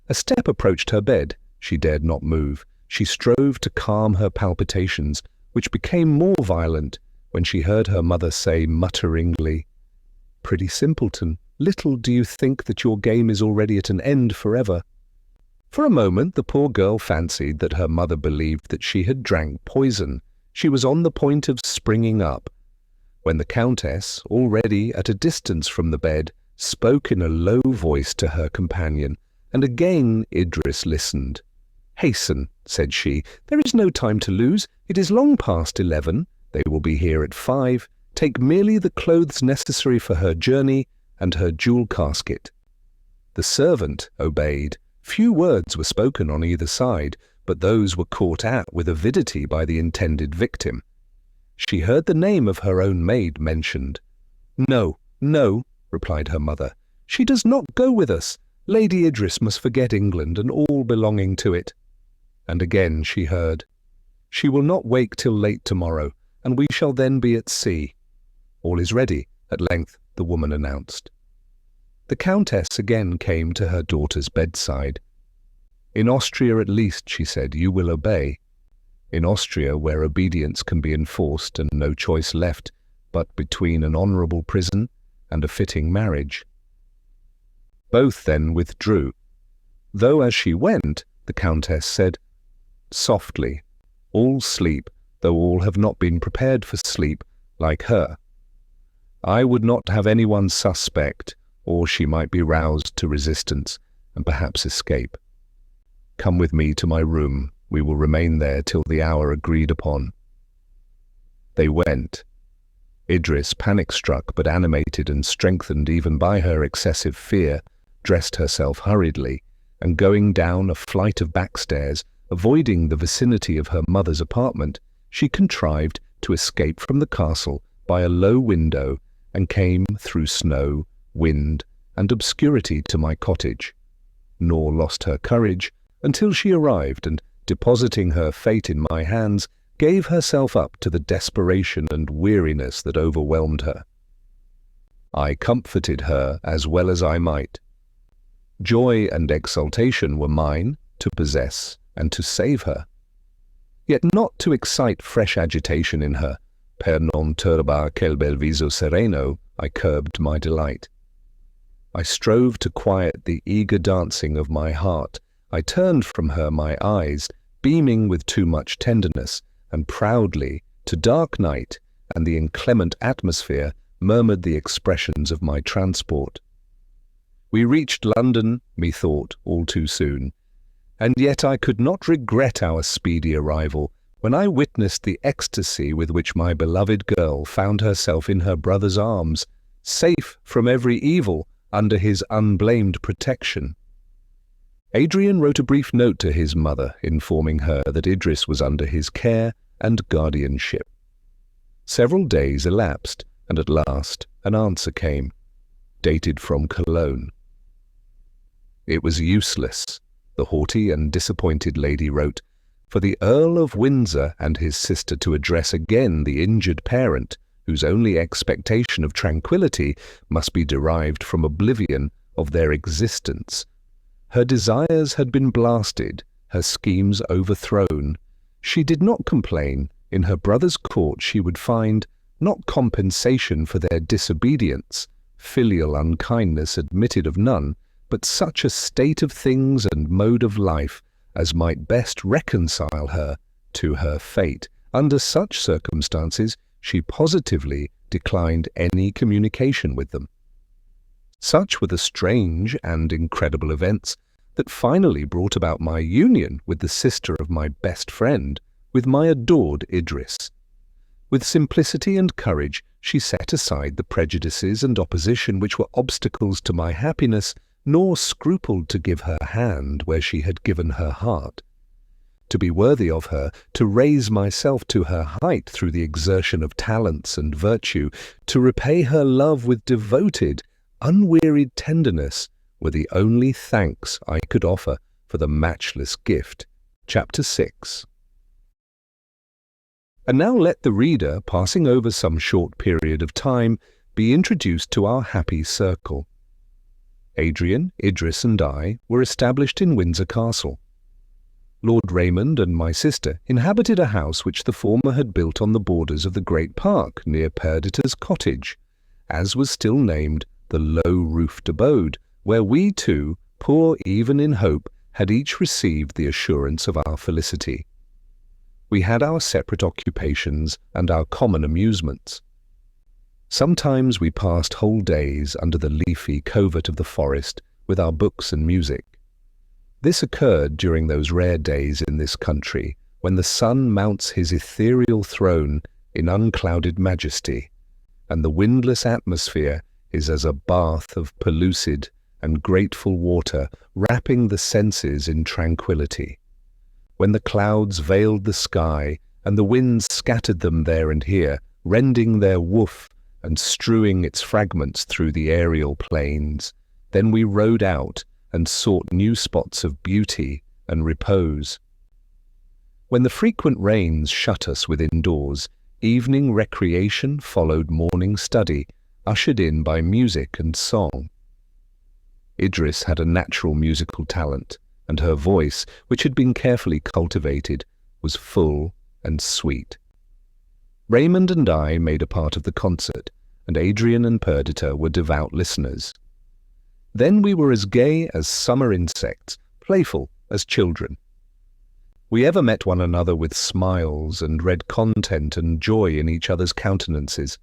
A step approached her bed. She dared not move. She strove to calm her palpitations, which became more violent when she heard her mother say mutteringly, "Pretty simpleton, little do you think that your game is already at an end forever." For a moment the poor girl fancied that her mother believed that she had drank poison. She was on the point of springing up, when the Countess, already at a distance from the bed, spoke in a low voice to her companion, and again Idris listened. "Hasten," said she, "there is no time to lose. It is long past 11. They will be here at 5. Take merely the clothes necessary for her journey and her jewel casket." The servant obeyed. Few words were spoken on either side, but those were caught at with avidity by the intended victim. She heard the name of her own maid mentioned. "No, no," replied her mother. "She does not go with us. Lady Idris must forget England and all belonging to it." And again she heard, "She will not wake till late tomorrow, and we shall then be at sea." "All is ready," at length the woman announced. The Countess again came to her daughter's bedside. "In Austria at least," she said, "you will obey. In Austria, where obedience can be enforced and no choice left but between an honourable prison and a fitting marriage. Both then withdrew, though as she went, the Countess said, "Softly, all sleep, though all have not been prepared for sleep, like her. I would not have anyone suspect, or she might be roused to resistance, and perhaps escape. Come with me to my room, we will remain there till the hour agreed upon." They went. Idris, panic-struck but animated and strengthened even by her excessive fear, dressed herself hurriedly, and going down a flight of backstairs, avoiding the vicinity of her mother's apartment, she contrived to escape from the castle by a low window and came through snow, wind, and obscurity to my cottage, nor lost her courage until she arrived and, depositing her fate in my hands, gave herself up to the desperation and weariness that overwhelmed her. I comforted her as well as I might. Joy and exultation were mine to possess and to save her, yet not to excite fresh agitation in her. Per non turba quel bel viso sereno, I curbed my delight. I strove to quiet the eager dancing of my heart. I turned from her my eyes, beaming with too much tenderness, and proudly, to dark night and the inclement atmosphere, murmured the expressions of my transport. We reached London, methought, all too soon, and yet I could not regret our speedy arrival when I witnessed the ecstasy with which my beloved girl found herself in her brother's arms, safe from every evil under his unblamed protection. Adrian wrote a brief note to his mother, informing her that Idris was under his care and guardianship. Several days elapsed, and at last an answer came, dated from Cologne. It was useless, the haughty and disappointed lady wrote, for the Earl of Windsor and his sister to address again the injured parent, whose only expectation of tranquillity must be derived from oblivion of their existence. Her desires had been blasted, her schemes overthrown. She did not complain. In her brother's court she would find, not compensation for their disobedience, filial unkindness admitted of none, but such a state of things and mode of life as might best reconcile her to her fate. Under such circumstances, she positively declined any communication with them. Such were the strange and incredible events that finally brought about my union with the sister of my best friend, with my adored Idris. With simplicity and courage, she set aside the prejudices and opposition which were obstacles to my happiness, nor scrupled to give her hand where she had given her heart. To be worthy of her, to raise myself to her height through the exertion of talents and virtue, to repay her love with devoted, unwearied tenderness, were the only thanks I could offer for the matchless gift. Chapter 6. And now let the reader, passing over some short period of time, be introduced to our happy circle. Adrian, Idris, and I were established in Windsor Castle. Lord Raymond and my sister inhabited a house which the former had built on the borders of the great park near Perdita's cottage, as was still named the low-roofed abode, where we two, poor even in hope, had each received the assurance of our felicity. We had our separate occupations and our common amusements. Sometimes we passed whole days under the leafy covert of the forest with our books and music. This occurred during those rare days in this country when the sun mounts his ethereal throne in unclouded majesty, and the windless atmosphere is as a bath of pellucid and grateful water wrapping the senses in tranquillity. When the clouds veiled the sky and the winds scattered them there and here, rending their woof and strewing its fragments through the aerial plains, then we rode out and sought new spots of beauty and repose. When the frequent rains shut us within doors, evening recreation followed morning study, ushered in by music and song. Idris had a natural musical talent, and her voice, which had been carefully cultivated, was full and sweet. Raymond and I made a part of the concert, and Adrian and Perdita were devout listeners. Then we were as gay as summer insects, playful as children. We ever met one another with smiles and read content and joy in each other's countenances.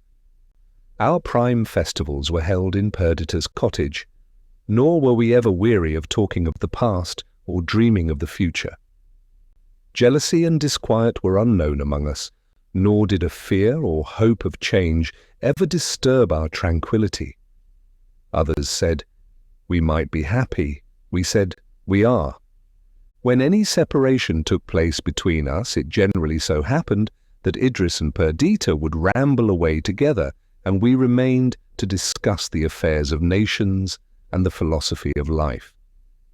Our prime festivals were held in Perdita's cottage, nor were we ever weary of talking of the past or dreaming of the future. Jealousy and disquiet were unknown among us, nor did a fear or hope of change ever disturb our tranquility. Others said, "We might be happy." We said, "We are." When any separation took place between us, it generally so happened that Idris and Perdita would ramble away together, and we remained to discuss the affairs of nations and the philosophy of life.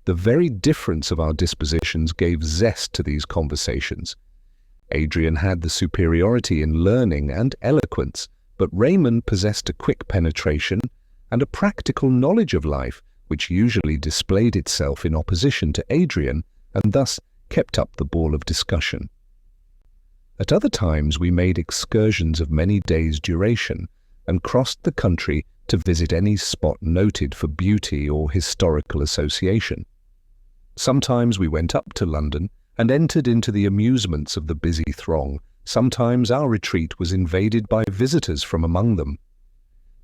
The very difference of our dispositions gave zest to these conversations. Adrian had the superiority in learning and eloquence, but Raymond possessed a quick penetration and a practical knowledge of life, which usually displayed itself in opposition to Adrian, and thus kept up the ball of discussion. At other times we made excursions of many days' duration, and crossed the country to visit any spot noted for beauty or historical association. Sometimes we went up to London and entered into the amusements of the busy throng. Sometimes our retreat was invaded by visitors from among them.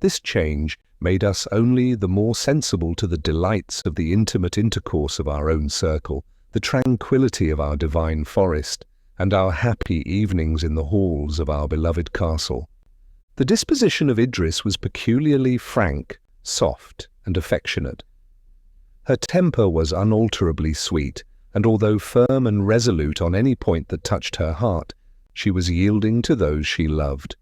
This change made us only the more sensible to the delights of the intimate intercourse of our own circle, the tranquillity of our divine forest, and our happy evenings in the halls of our beloved castle. The disposition of Idris was peculiarly frank, soft, and affectionate. Her temper was unalterably sweet, and although firm and resolute on any point that touched her heart, she was yielding to those she loved.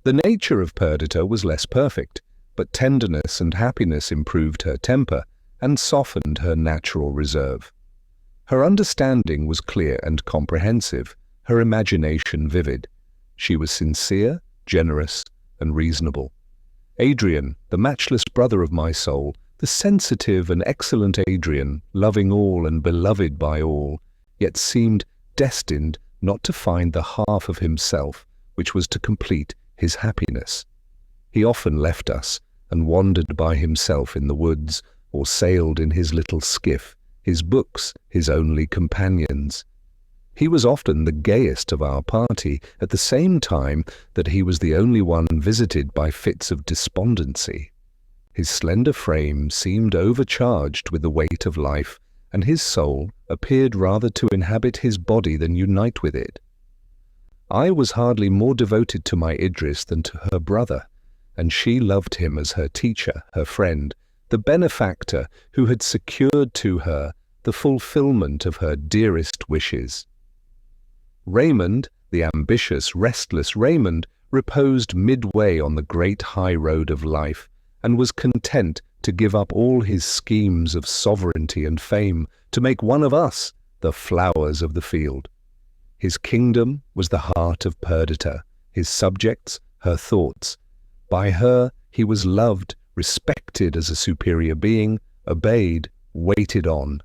The nature of Perdita was less perfect, but tenderness and happiness improved her temper and softened her natural reserve. Her understanding was clear and comprehensive, her imagination vivid. She was sincere, generous, and reasonable. Adrian, the matchless brother of my soul, the sensitive and excellent Adrian, loving all and beloved by all, yet seemed destined not to find the half of himself which was to complete his happiness. He often left us and wandered by himself in the woods, or sailed in his little skiff, his books his only companions. He was often the gayest of our party, at the same time that he was the only one visited by fits of despondency. His slender frame seemed overcharged with the weight of life, and his soul appeared rather to inhabit his body than unite with it. I was hardly more devoted to my Idris than to her brother, and she loved him as her teacher, her friend, the benefactor who had secured to her the fulfillment of her dearest wishes. Raymond, the ambitious, restless Raymond, reposed midway on the great high road of life, and was content to give up all his schemes of sovereignty and fame to make one of us the flowers of the field. His kingdom was the heart of Perdita, his subjects her thoughts. By her he was loved, respected as a superior being, obeyed, waited on.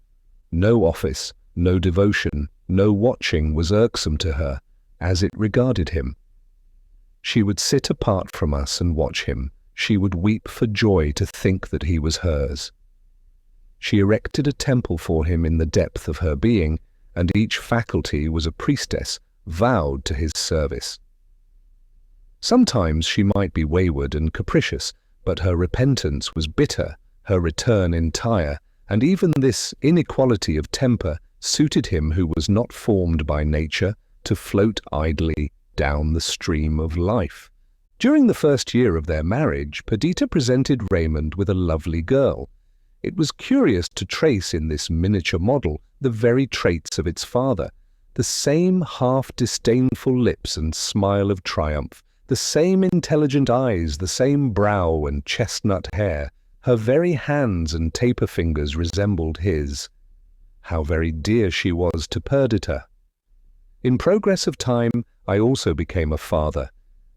No office, no devotion, no watching was irksome to her, as it regarded him. She would sit apart from us and watch him. She would weep for joy to think that he was hers. She erected a temple for him in the depth of her being, and each faculty was a priestess vowed to his service. Sometimes she might be wayward and capricious, but her repentance was bitter, her return entire, and even this inequality of temper suited him who was not formed by nature to float idly down the stream of life. During the first year of their marriage, Perdita presented Raymond with a lovely girl. It was curious to trace in this miniature model the very traits of its father, the same half-disdainful lips and smile of triumph, the same intelligent eyes, the same brow and chestnut hair. Her very hands and taper fingers resembled his. How very dear she was to Perdita! In progress of time, I also became a father,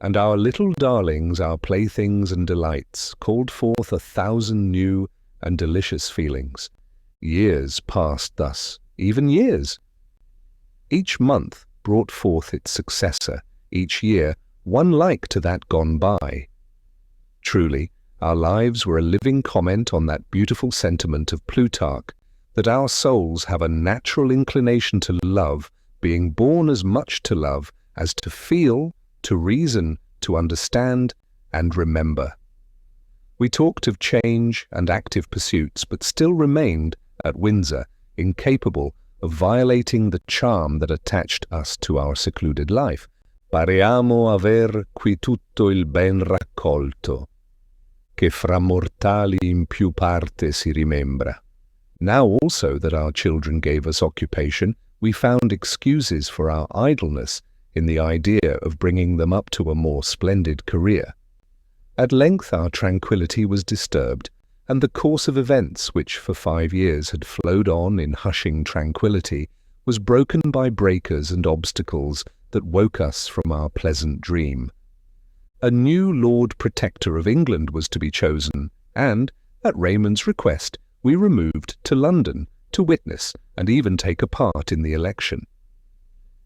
and our little darlings, our playthings and delights, called forth 1,000 new and delicious feelings. Years passed thus, even years. Each month brought forth its successor, each year one like to that gone by. Truly, our lives were a living comment on that beautiful sentiment of Plutarch, that our souls have a natural inclination to love, being born as much to love as to feel, to reason, to understand, and remember. We talked of change and active pursuits, but still remained, at Windsor, incapable of violating the charm that attached us to our secluded life. Pareamo aver qui tutto il ben raccolto, che fra mortali in più parte si rimembra. Now also that our children gave us occupation, we found excuses for our idleness in the idea of bringing them up to a more splendid career. At length our tranquillity was disturbed, and the course of events, which for 5 years had flowed on in hushing tranquillity, was broken by breakers and obstacles that woke us from our pleasant dream. A new Lord Protector of England was to be chosen, and, at Raymond's request, we removed to London to witness and even take a part in the election.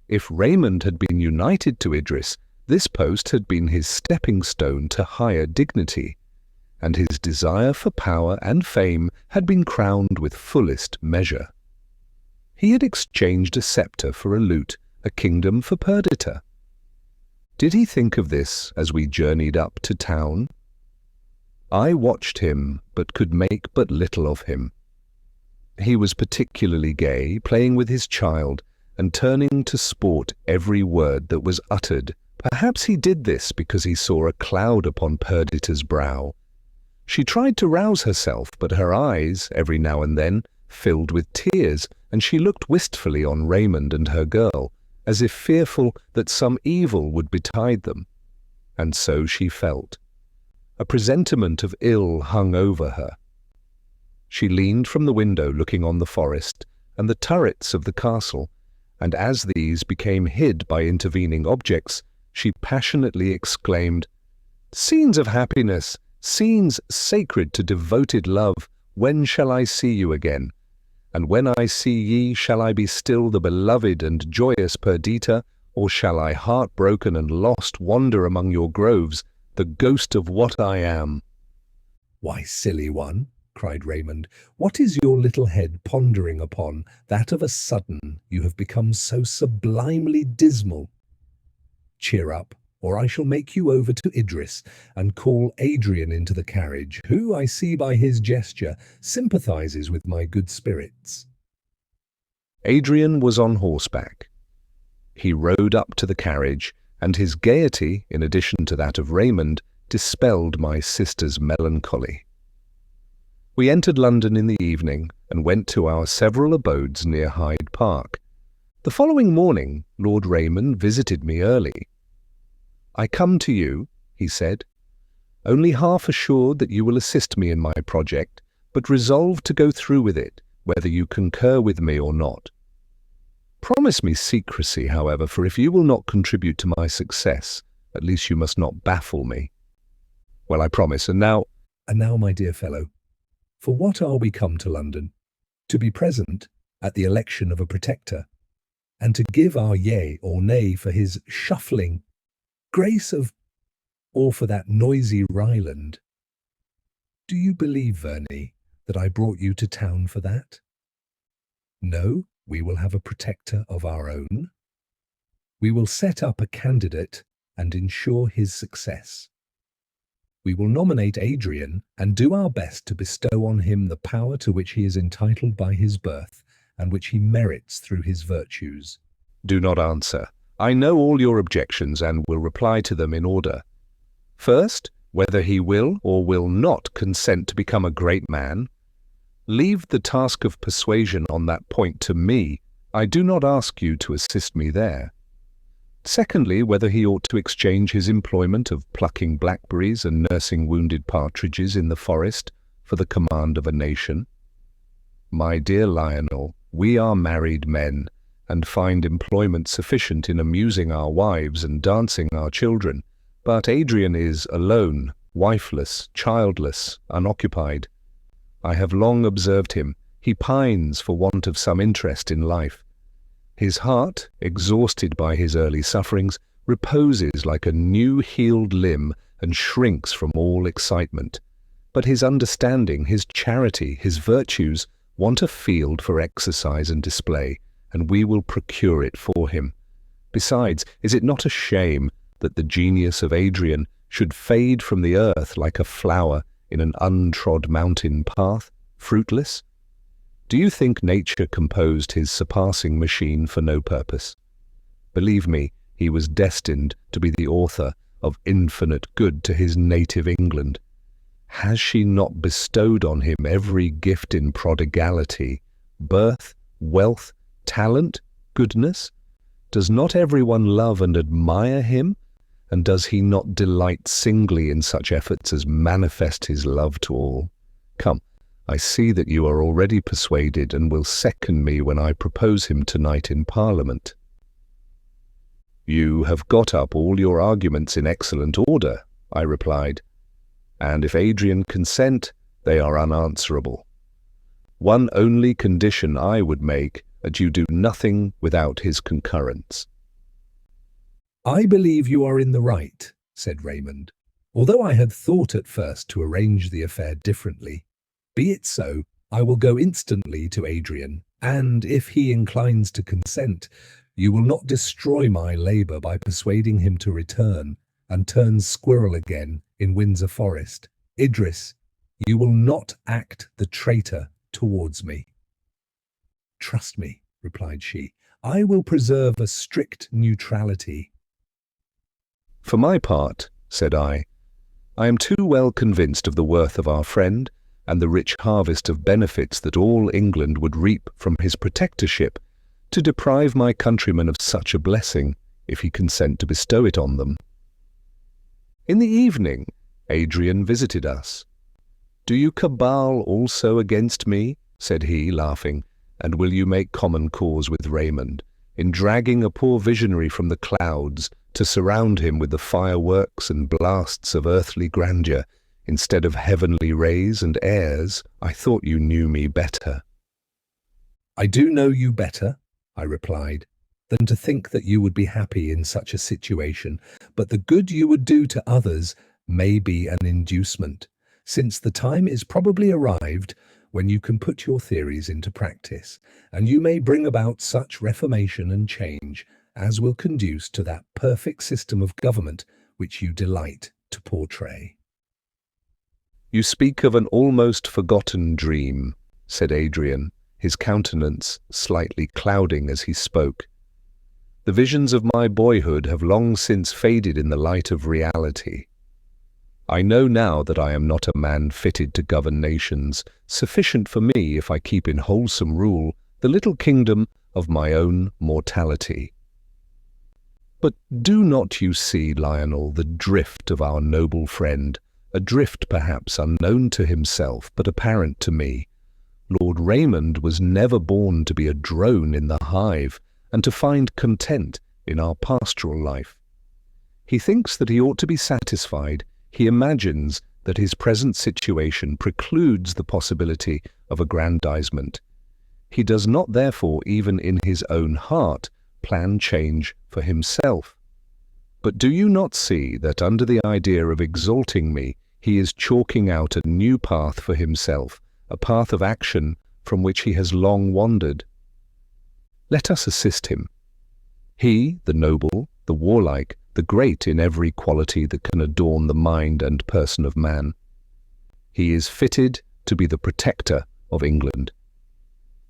If Raymond had been united to Idris, this post had been his stepping stone to higher dignity, and his desire for power and fame had been crowned with fullest measure. He had exchanged a sceptre for a lute, a kingdom for Perdita. Did he think of this as we journeyed up to town? I watched him, but could make but little of him. He was particularly gay, playing with his child, and turning to sport every word that was uttered. Perhaps he did this because he saw a cloud upon Perdita's brow. She tried to rouse herself, but her eyes, every now and then, filled with tears, and she looked wistfully on Raymond and her girl, as if fearful that some evil would betide them. And so she felt. A presentiment of ill hung over her. She leaned from the window looking on the forest and the turrets of the castle, and as these became hid by intervening objects, she passionately exclaimed, "Scenes of happiness, scenes sacred to devoted love, when shall I see you again? And when I see ye, shall I be still the beloved and joyous Perdita, or shall I, heartbroken and lost, wander among your groves, the ghost of what I am?" "Why, silly one," cried Raymond, "what is your little head pondering upon, that of a sudden you have become so sublimely dismal? Cheer up, or I shall make you over to Idris, and call Adrian into the carriage, who, I see by his gesture, sympathizes with my good spirits." Adrian was on horseback. He rode up to the carriage, and his gaiety, in addition to that of Raymond, dispelled my sister's melancholy. We entered London in the evening, and went to our several abodes near Hyde Park. The following morning, Lord Raymond visited me early. "I come to you," he said, "only half assured that you will assist me in my project, but resolved to go through with it, whether you concur with me or not. Promise me secrecy, however, for if you will not contribute to my success, at least you must not baffle me." "Well, I promise, and now—" "And now, my dear fellow, for what are we come to London? To be present at the election of a protector, and to give our yea or nay for his shuffling grace of, or for that noisy Ryland. Do you believe, Verney, that I brought you to town for that? No, we will have a protector of our own. We will set up a candidate and ensure his success. We will nominate Adrian and do our best to bestow on him the power to which he is entitled by his birth and which he merits through his virtues." "Do not answer. I know all your objections and will reply to them in order. First, whether he will or will not consent to become a great man. Leave the task of persuasion on that point to me. I do not ask you to assist me there. Secondly, whether he ought to exchange his employment of plucking blackberries and nursing wounded partridges in the forest for the command of a nation. My dear Lionel, we are married men, and find employment sufficient in amusing our wives and dancing our children, but Adrian is alone, wifeless, childless, unoccupied. I have long observed him. He pines for want of some interest in life. His heart, exhausted by his early sufferings, reposes like a new-healed limb and shrinks from all excitement. But his understanding, his charity, his virtues want a field for exercise and display, and we will procure it for him. Besides, is it not a shame that the genius of Adrian should fade from the earth like a flower in an untrod mountain path, fruitless? Do you think nature composed his surpassing machine for no purpose? Believe me, he was destined to be the author of infinite good to his native England. Has she not bestowed on him every gift in prodigality, birth, wealth, talent, goodness? Does not everyone love and admire him? And does he not delight singly in such efforts as manifest his love to all? Come, I see that you are already persuaded and will second me when I propose him tonight in Parliament. You have got up all your arguments in excellent order, I replied, and if Adrian consent, they are unanswerable. One only condition I would make, that you do nothing without his concurrence. I believe you are in the right, said Raymond, although I had thought at first to arrange the affair differently. Be it so, I will go instantly to Adrian, and if he inclines to consent, you will not destroy my labour by persuading him to return and turn squirrel again in Windsor Forest. Idris, you will not act the traitor towards me. Trust me, replied she, I will preserve a strict neutrality. For my part, said I am too well convinced of the worth of our friend and the rich harvest of benefits that all England would reap from his protectorship to deprive my countrymen of such a blessing, if he consent to bestow it on them. In the evening, Adrian visited us. Do you cabal also against me, said he, laughing, and will you make common cause with Raymond, in dragging a poor visionary from the clouds to surround him with the fireworks and blasts of earthly grandeur, instead of heavenly rays and airs? I thought you knew me better. I do know you better, I replied, than to think that you would be happy in such a situation, but the good you would do to others may be an inducement, since the time is probably arrived when you can put your theories into practice, and you may bring about such reformation and change as will conduce to that perfect system of government which you delight to portray. You speak of an almost forgotten dream, said Adrian, his countenance slightly clouding as he spoke. The visions of my boyhood have long since faded in the light of reality. I know now that I am not a man fitted to govern nations, sufficient for me, if I keep in wholesome rule the little kingdom of my own mortality. But do not you see, Lionel, the drift of our noble friend, a drift perhaps unknown to himself, but apparent to me? Lord Raymond was never born to be a drone in the hive, and to find content in our pastoral life. He thinks that he ought to be satisfied. He imagines that his present situation precludes the possibility of aggrandizement. He does not therefore, even in his own heart, plan change for himself. But do you not see that under the idea of exalting me, he is chalking out a new path for himself, a path of action from which he has long wandered? Let us assist him. He, the noble, the warlike, the great in every quality that can adorn the mind and person of man. He is fitted to be the protector of England.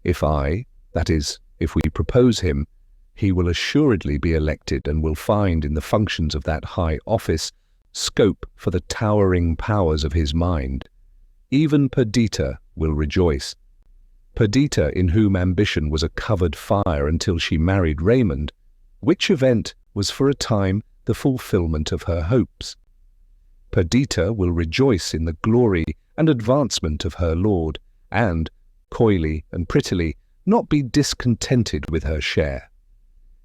If that is, if we propose him, he will assuredly be elected and will find in the functions of that high office scope for the towering powers of his mind. Even Perdita will rejoice. Perdita, in whom ambition was a covered fire until she married Raymond, which event was for a time the fulfillment of her hopes. Perdita will rejoice in the glory and advancement of her lord, and, coyly and prettily, not be discontented with her share.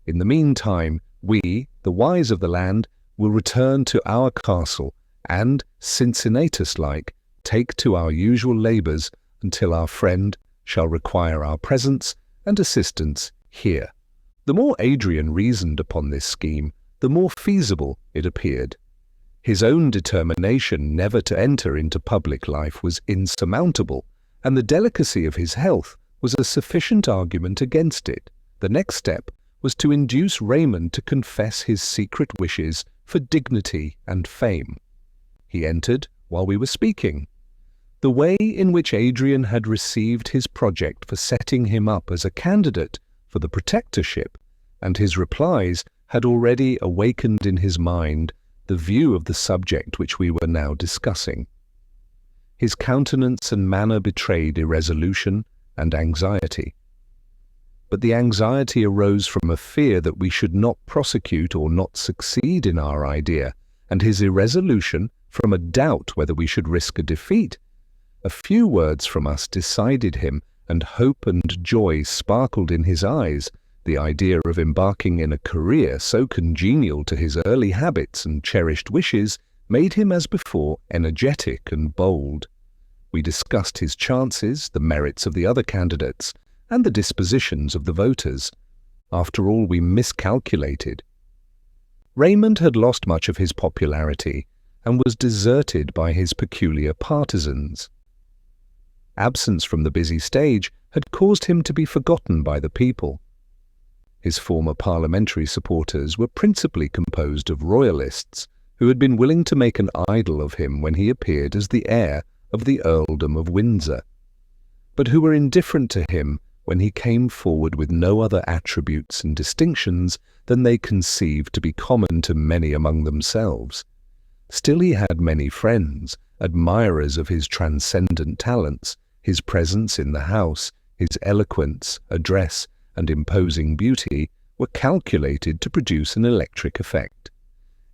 In the meantime, we, the wise of the land, will return to our castle, and, Cincinnatus-like, take to our usual labours until our friend shall require our presence and assistance here. The more Adrian reasoned upon this scheme, the more feasible it appeared. His own determination never to enter into public life was insurmountable, and the delicacy of his health was a sufficient argument against it. The next step was to induce Raymond to confess his secret wishes for dignity and fame. He entered while we were speaking. The way in which Adrian had received his project for setting him up as a candidate for the protectorship, and his replies had already awakened in his mind the view of the subject which we were now discussing. His countenance and manner betrayed irresolution and anxiety. But the anxiety arose from a fear that we should not prosecute or not succeed in our idea, and his irresolution from a doubt whether we should risk a defeat. A few words from us decided him, and hope and joy sparkled in his eyes. The idea of embarking in a career so congenial to his early habits and cherished wishes made him as before energetic and bold. We discussed his chances, the merits of the other candidates, and the dispositions of the voters. After all, we miscalculated. Raymond had lost much of his popularity and was deserted by his peculiar partisans. Absence from the busy stage had caused him to be forgotten by the people. His former parliamentary supporters were principally composed of royalists who had been willing to make an idol of him when he appeared as the heir of the Earldom of Windsor, but who were indifferent to him when he came forward with no other attributes and distinctions than they conceived to be common to many among themselves. Still he had many friends, admirers of his transcendent talents, his presence in the House, his eloquence, address, and imposing beauty were calculated to produce an electric effect.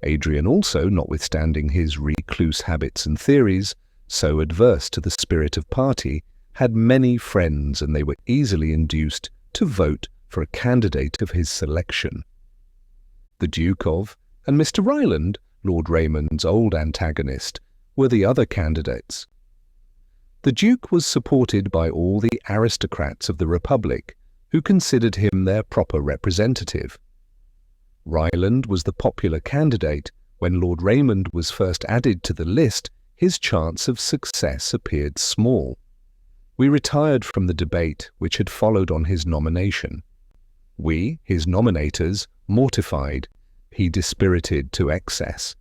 Adrian also, notwithstanding his recluse habits and theories, so adverse to the spirit of party, had many friends, and they were easily induced to vote for a candidate of his selection. The Duke of and Mr. Ryland, Lord Raymond's old antagonist, were the other candidates. The Duke was supported by all the aristocrats of the Republic, who considered him their proper representative. Ryland was the popular candidate. When Lord Raymond was first added to the list, his chance of success appeared small. We retired from the debate which had followed on his nomination. We, his nominators, mortified, he dispirited to excess.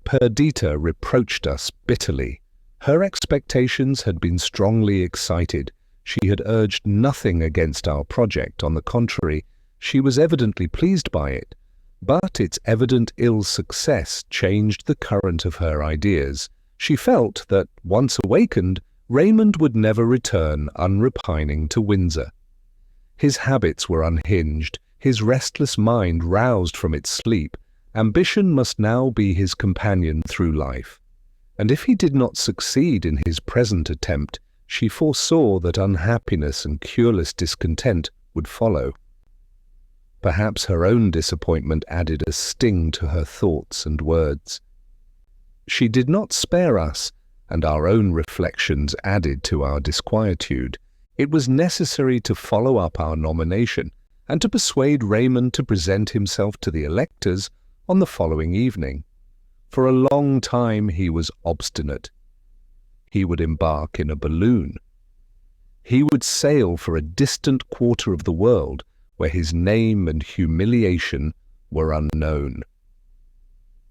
Perdita reproached us bitterly. Her expectations had been strongly excited. She had urged nothing against our project. On the contrary, she was evidently pleased by it. But its evident ill success changed the current of her ideas. She felt that, once awakened, Raymond would never return unrepining to Windsor. His habits were unhinged, his restless mind roused from its sleep. Ambition must now be his companion through life. And if he did not succeed in his present attempt, she foresaw that unhappiness and cureless discontent would follow. Perhaps her own disappointment added a sting to her thoughts and words. She did not spare us, and our own reflections added to our disquietude. It was necessary to follow up our nomination and to persuade Raymond to present himself to the electors on the following evening. For a long time he was obstinate. He would embark in a balloon. He would sail for a distant quarter of the world where his name and humiliation were unknown.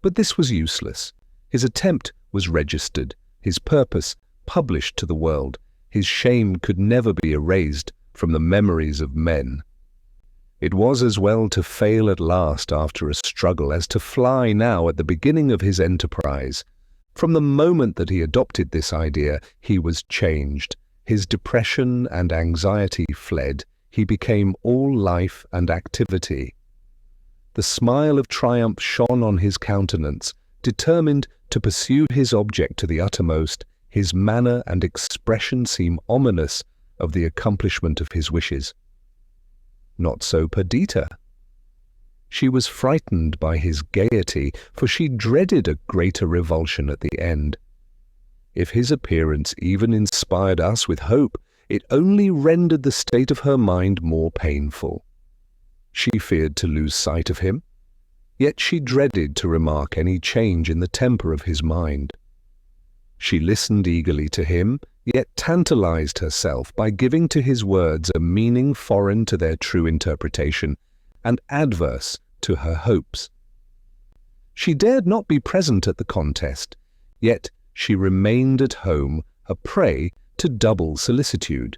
But this was useless. His attempt was registered, his purpose published to the world. His shame could never be erased from the memories of men. It was as well to fail at last after a struggle as to fly now at the beginning of his enterprise. From the moment that he adopted this idea, he was changed. His depression and anxiety fled. He became all life and activity. The smile of triumph shone on his countenance. Determined to pursue his object to the uttermost, his manner and expression seemed ominous of the accomplishment of his wishes. Not so Perdita. She was frightened by his gaiety, for she dreaded a greater revulsion at the end. If his appearance even inspired us with hope, it only rendered the state of her mind more painful. She feared to lose sight of him. yet she dreaded to remark any change in the temper of his mind. She listened eagerly to him, yet tantalized herself by giving to his words a meaning foreign to their true interpretation and adverse to her hopes. She dared not be present at the contest, yet she remained at home, a prey to double solicitude.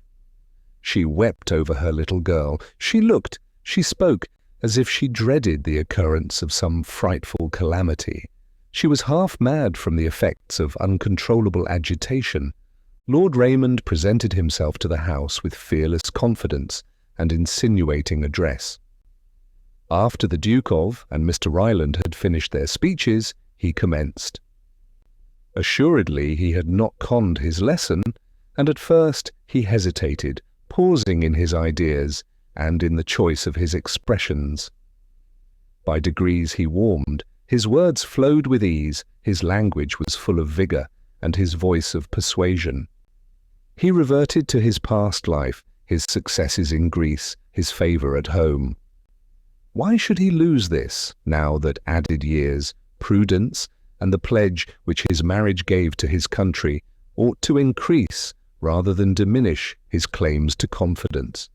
She wept over her little girl. She looked, she spoke, as if she dreaded the occurrence of some frightful calamity. She was half mad from the effects of uncontrollable agitation. Lord Raymond presented himself to the house with fearless confidence and insinuating address. After the Duke of and Mr. Ryland had finished their speeches, he commenced. Assuredly he had not conned his lesson, and at first he hesitated, pausing in his ideas and in the choice of his expressions. By degrees he warmed, his words flowed with ease, his language was full of vigour, and his voice of persuasion. He reverted to his past life, his successes in Greece, his favour at home. Why should he lose this, now that added years, prudence, and the pledge which his marriage gave to his country ought to increase rather than diminish his claims to confidence?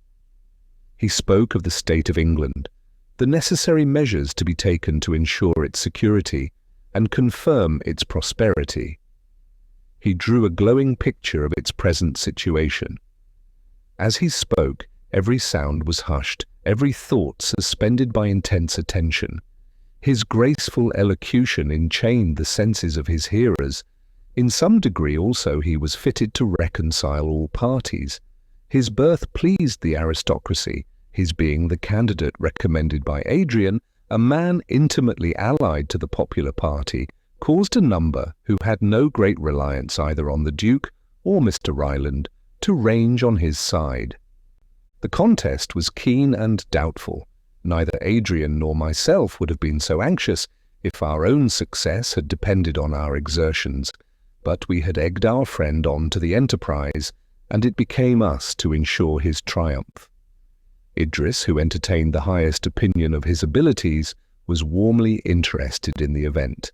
He spoke of the state of England, the necessary measures to be taken to ensure its security and confirm its prosperity. He drew a glowing picture of its present situation. As he spoke, every sound was hushed, every thought suspended by intense attention. His graceful elocution enchained the senses of his hearers. In some degree also he was fitted to reconcile all parties. His birth pleased the aristocracy, his being the candidate recommended by Adrian, a man intimately allied to the popular party, caused a number who had no great reliance either on the Duke or Mr. Ryland to range on his side. The contest was keen and doubtful. Neither Adrian nor myself would have been so anxious if our own success had depended on our exertions, but we had egged our friend on to the enterprise, and it became us to ensure his triumph. Idris, who entertained the highest opinion of his abilities, was warmly interested in the event,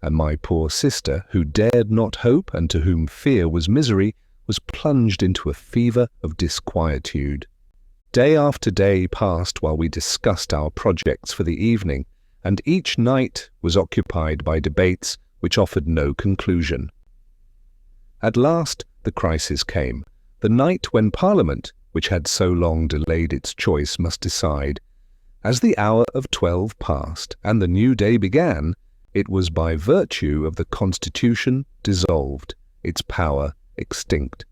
and my poor sister, who dared not hope and to whom fear was misery, was plunged into a fever of disquietude. Day after day passed while we discussed our projects for the evening, and each night was occupied by debates which offered no conclusion. At last the crisis came, the night when Parliament, which had so long delayed its choice, must decide. As the hour of 12 passed and the new day began, it was by virtue of the Constitution dissolved, its power extinct.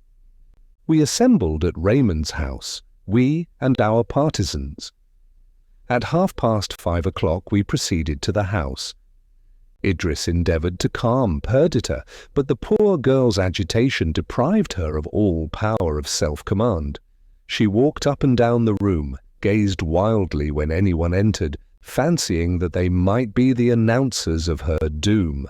We assembled at Raymond's house, we and our partisans. At 5:30 we proceeded to the house. Idris endeavoured to calm Perdita, but the poor girl's agitation deprived her of all power of self-command. She walked up and down the room, gazed wildly when anyone entered, fancying that they might be the announcers of her doom.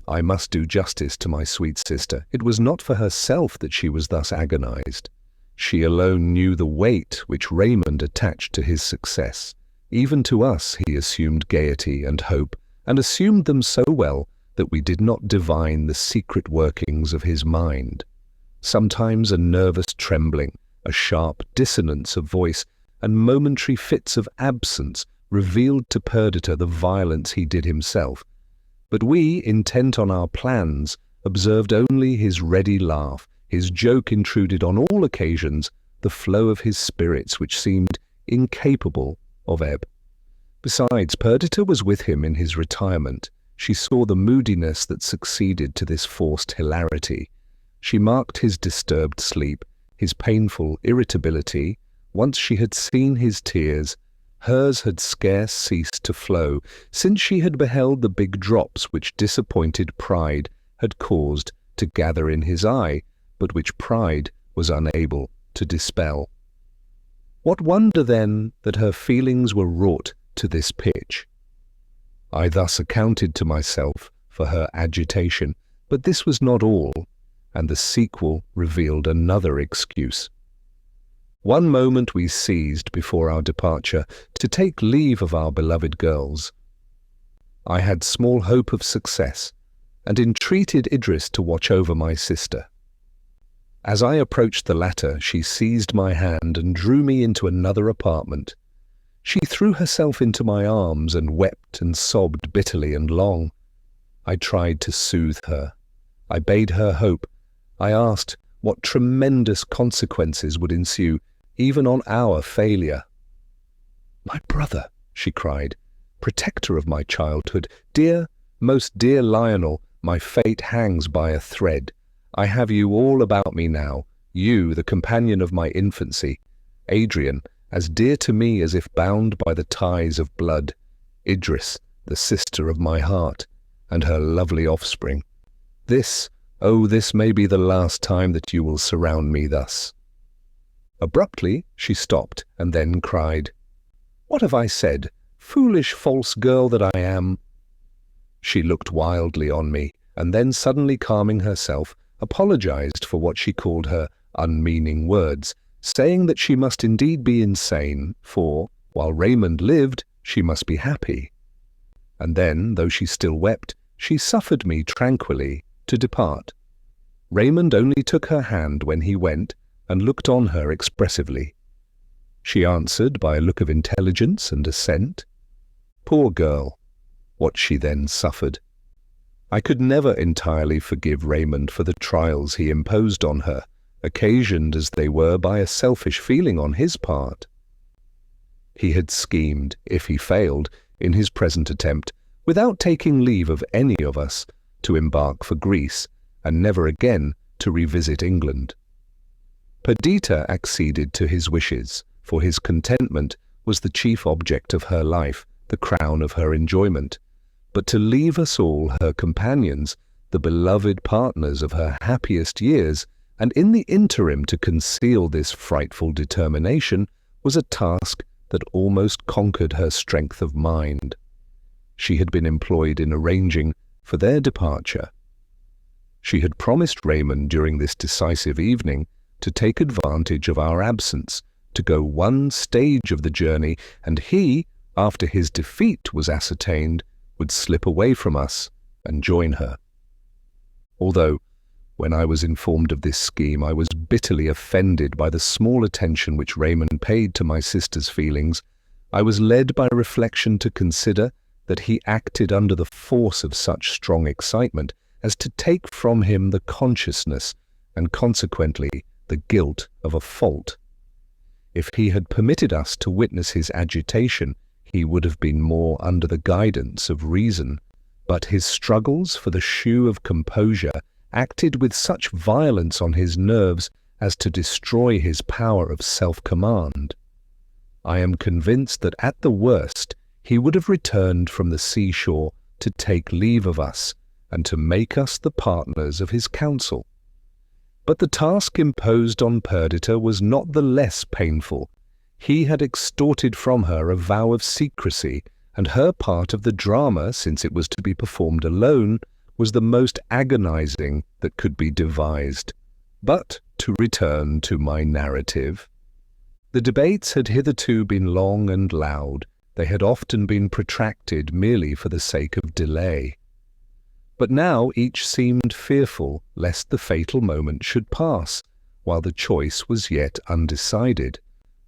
I must do justice to my sweet sister. It was not for herself that she was thus agonized. She alone knew the weight which Raymond attached to his success. Even to us he assumed gaiety and hope, and assumed them so well that we did not divine the secret workings of his mind. Sometimes a nervous trembling, a sharp dissonance of voice, and momentary fits of absence revealed to Perdita the violence he did himself. But we, intent on our plans, observed only his ready laugh. His joke intruded on all occasions the flow of his spirits which seemed incapable of ebb. Besides, Perdita was with him in his retirement. She saw the moodiness that succeeded to this forced hilarity. She marked his disturbed sleep, his painful irritability. Once she had seen his tears, hers had scarce ceased to flow, since she had beheld the big drops which disappointed pride had caused to gather in his eye, but which pride was unable to dispel. What wonder, then, that her feelings were wrought to this pitch? I thus accounted to myself for her agitation, but this was not all, and the sequel revealed another excuse. One moment we seized before our departure to take leave of our beloved girls. I had small hope of success, and entreated Idris to watch over my sister. As I approached the latter, she seized my hand and drew me into another apartment. She threw herself into my arms and wept and sobbed bitterly and long. I tried to soothe her. I bade her hope. I asked what tremendous consequences would ensue, even on our failure. "My brother," she cried, "protector of my childhood, dear, most dear Lionel, my fate hangs by a thread. I have you all about me now, you, the companion of my infancy, Adrian, as dear to me as if bound by the ties of blood, Idris, the sister of my heart, and her lovely offspring. This, oh, this may be the last time that you will surround me thus." Abruptly, she stopped and then cried, "What have I said, foolish false girl that I am?" She looked wildly on me, and then suddenly calming herself, apologized for what she called her unmeaning words, saying that she must indeed be insane, for, while Raymond lived, she must be happy. And then, though she still wept, she suffered me tranquilly to depart. Raymond only took her hand when he went, and looked on her expressively. She answered by a look of intelligence and assent. Poor girl, what she then suffered! I could never entirely forgive Raymond for the trials he imposed on her, occasioned as they were by a selfish feeling on his part. He had schemed, if he failed, in his present attempt, without taking leave of any of us, to embark for Greece, and never again to revisit England. Perdita acceded to his wishes, for his contentment was the chief object of her life, the crown of her enjoyment. But to leave us all, her companions, the beloved partners of her happiest years, and in the interim to conceal this frightful determination, was a task that almost conquered her strength of mind. She had been employed in arranging for their departure. She had promised Raymond during this decisive evening to take advantage of our absence, to go one stage of the journey, and he, after his defeat was ascertained, would slip away from us and join her. Although, when I was informed of this scheme, I was bitterly offended by the small attention which Raymond paid to my sister's feelings, I was led by reflection to consider that he acted under the force of such strong excitement as to take from him the consciousness and consequently the guilt of a fault. If he had permitted us to witness his agitation, he would have been more under the guidance of reason, but his struggles for the shoe of composure acted with such violence on his nerves as to destroy his power of self-command. I am convinced that at the worst he would have returned from the seashore to take leave of us and to make us the partners of his council. But the task imposed on Perdita was not the less painful. He had extorted from her a vow of secrecy, and her part of the drama, since it was to be performed alone, was the most agonizing that could be devised. But to return to my narrative. The debates had hitherto been long and loud. They had often been protracted merely for the sake of delay. But now each seemed fearful lest the fatal moment should pass, while the choice was yet undecided.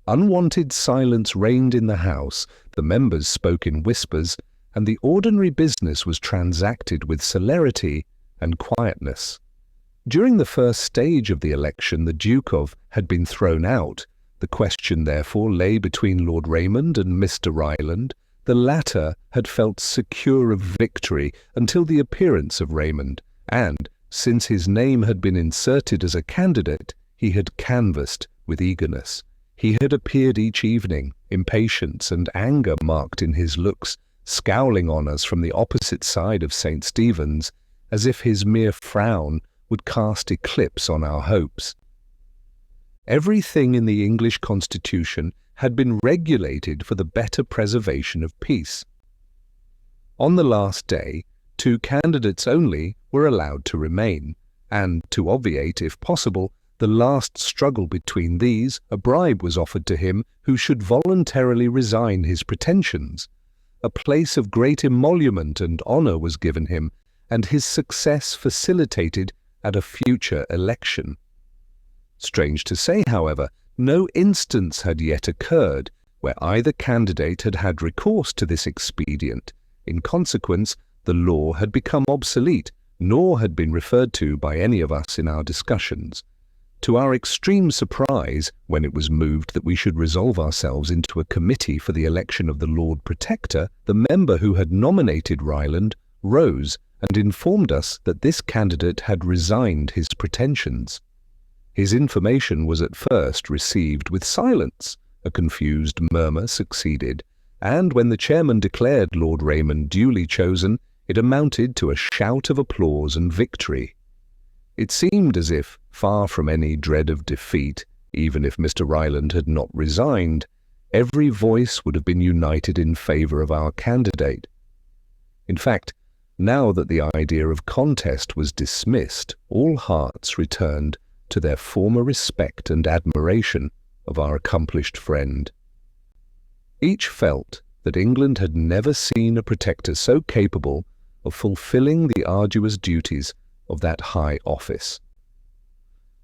Unwonted silence reigned in the house, the members spoke in whispers, and the ordinary business was transacted with celerity and quietness. During the first stage of the election, the Duke of had been thrown out. The question therefore lay between Lord Raymond and Mr. Ryland. The latter had felt secure of victory until the appearance of Raymond, and, since his name had been inserted as a candidate, he had canvassed with eagerness. He had appeared each evening, impatience and anger marked in his looks, scowling on us from the opposite side of St. Stephen's, as if his mere frown would cast eclipse on our hopes. Everything in the English Constitution had been regulated for the better preservation of peace. On the last day, 2 candidates only were allowed to remain, and, to obviate, if possible, the last struggle between these, a bribe was offered to him who should voluntarily resign his pretensions. a place of great emolument and honour was given him, and his success facilitated at a future election. Strange to say, however, no instance had yet occurred where either candidate had had recourse to this expedient. In consequence, the law had become obsolete, nor had been referred to by any of us in our discussions. To our extreme surprise, when it was moved that we should resolve ourselves into a committee for the election of the Lord Protector, the member who had nominated Ryland rose and informed us that this candidate had resigned his pretensions. His information was at first received with silence. A confused murmur succeeded, and when the chairman declared Lord Raymond duly chosen, it amounted to a shout of applause and victory. It seemed as if, far from any dread of defeat, even if Mr. Ryland had not resigned, every voice would have been united in favour of our candidate. In fact, now that the idea of contest was dismissed, all hearts returned to their former respect and admiration of our accomplished friend. Each felt that England had never seen a protector so capable of fulfilling the arduous duties of that high office.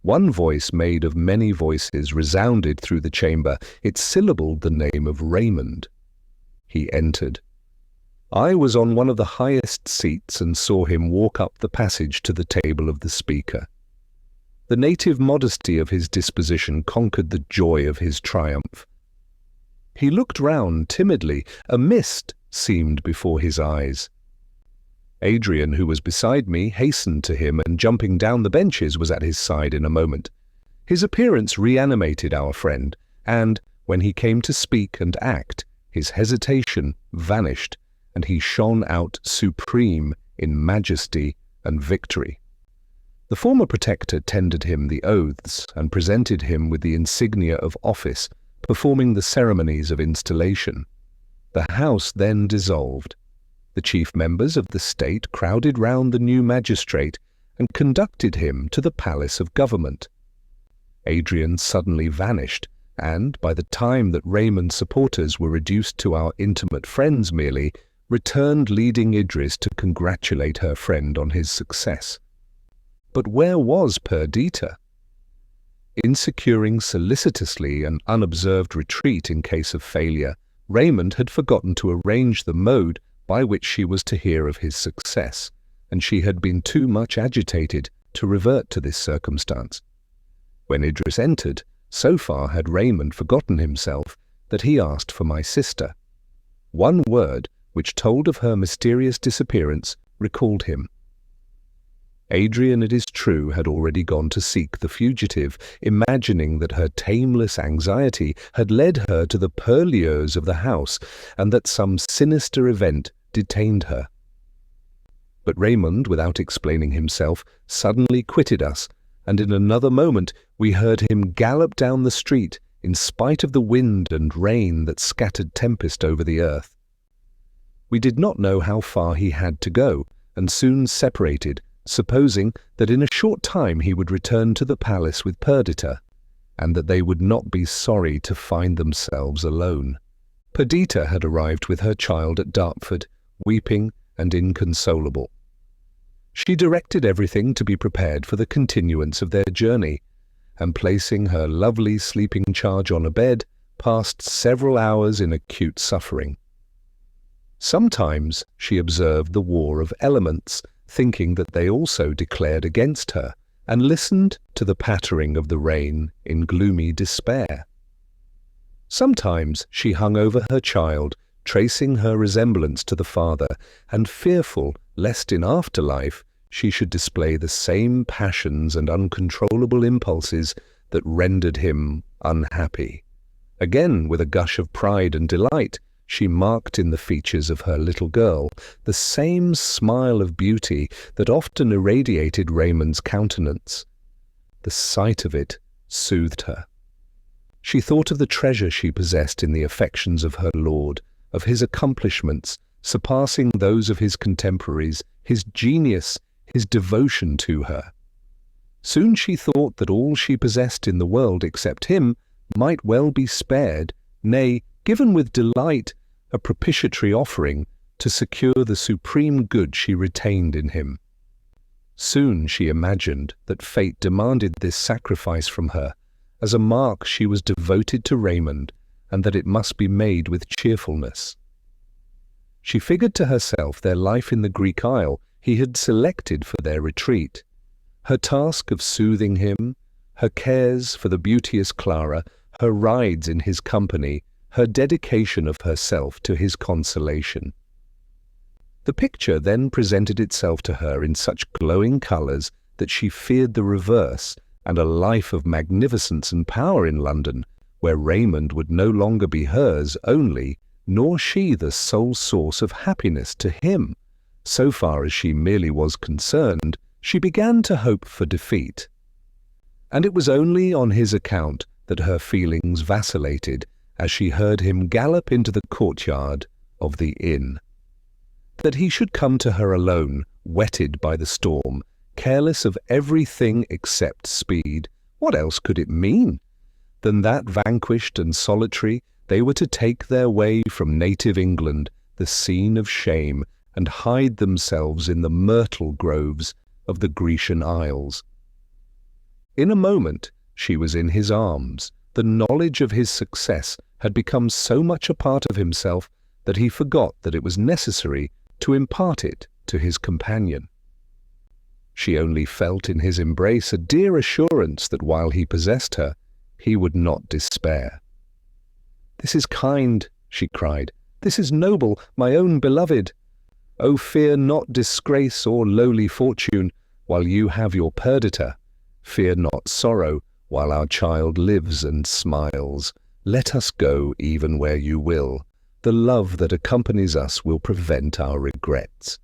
One voice made of many voices resounded through the chamber. It syllabled the name of Raymond. He entered. I was on one of the highest seats and saw him walk up the passage to the table of the speaker. The native modesty of his disposition conquered the joy of his triumph. He looked round timidly. A mist seemed before his eyes. Adrian, who was beside me, hastened to him and, jumping down the benches, was at his side in a moment. His appearance reanimated our friend, and, when he came to speak and act, his hesitation vanished, and he shone out supreme in majesty and victory. The former protector tendered him the oaths and presented him with the insignia of office, performing the ceremonies of installation. The House then dissolved. The chief members of the state crowded round the new magistrate and conducted him to the palace of government. Adrian suddenly vanished, and by the time that Raymond's supporters were reduced to our intimate friends merely, returned leading Idris to congratulate her friend on his success. But where was Perdita? In securing solicitously an unobserved retreat in case of failure, Raymond had forgotten to arrange the mode by which she was to hear of his success, and she had been too much agitated to revert to this circumstance. When Idris entered, so far had Raymond forgotten himself that he asked for my sister. One word, which told of her mysterious disappearance, recalled him. Adrian, it is true, had already gone to seek the fugitive, imagining that her tameless anxiety had led her to the purlieus of the house, and that some sinister event detained her. But Raymond, without explaining himself, suddenly quitted us, and in another moment we heard him gallop down the street, in spite of the wind and rain that scattered tempest over the earth. We did not know how far he had to go, and soon separated, supposing that in a short time he would return to the palace with Perdita, and that they would not be sorry to find themselves alone. Perdita had arrived with her child at Dartford, weeping and inconsolable. She directed everything to be prepared for the continuance of their journey, and placing her lovely sleeping charge on a bed, passed several hours in acute suffering. Sometimes she observed the war of elements, thinking that they also declared against her, and listened to the pattering of the rain in gloomy despair. Sometimes she hung over her child, tracing her resemblance to the father, and fearful lest in afterlife she should display the same passions and uncontrollable impulses that rendered him unhappy. Again, with a gush of pride and delight, she marked in the features of her little girl the same smile of beauty that often irradiated Raymond's countenance. The sight of it soothed her. She thought of the treasure she possessed in the affections of her lord, of his accomplishments, surpassing those of his contemporaries, his genius, his devotion to her. Soon she thought that all she possessed in the world except him might well be spared, nay, given with delight, a propitiatory offering to secure the supreme good she retained in him. Soon she imagined that fate demanded this sacrifice from her as a mark she was devoted to Raymond, and that it must be made with cheerfulness. She figured to herself their life in the Greek Isle he had selected for their retreat, her task of soothing him, her cares for the beauteous Clara, her rides in his company, her dedication of herself to his consolation. The picture then presented itself to her in such glowing colours that she feared the reverse, and a life of magnificence and power in London, where Raymond would no longer be hers only, nor she the sole source of happiness to him. So far as she merely was concerned, she began to hope for defeat. And it was only on his account that her feelings vacillated as she heard him gallop into the courtyard of the inn. That he should come to her alone, wetted by the storm, careless of everything except speed, what else could it mean than that, vanquished and solitary, they were to take their way from native England, the scene of shame, and hide themselves in the myrtle groves of the Grecian Isles. In a moment she was in his arms. The knowledge of his success had become so much a part of himself that he forgot that it was necessary to impart it to his companion. She only felt in his embrace a dear assurance that while he possessed her, he would not despair. "This is kind," she cried. "This is noble, my own beloved. Oh, fear not disgrace or lowly fortune while you have your Perdita. Fear not sorrow while our child lives and smiles. Let us go even where you will. The love that accompanies us will prevent our regrets."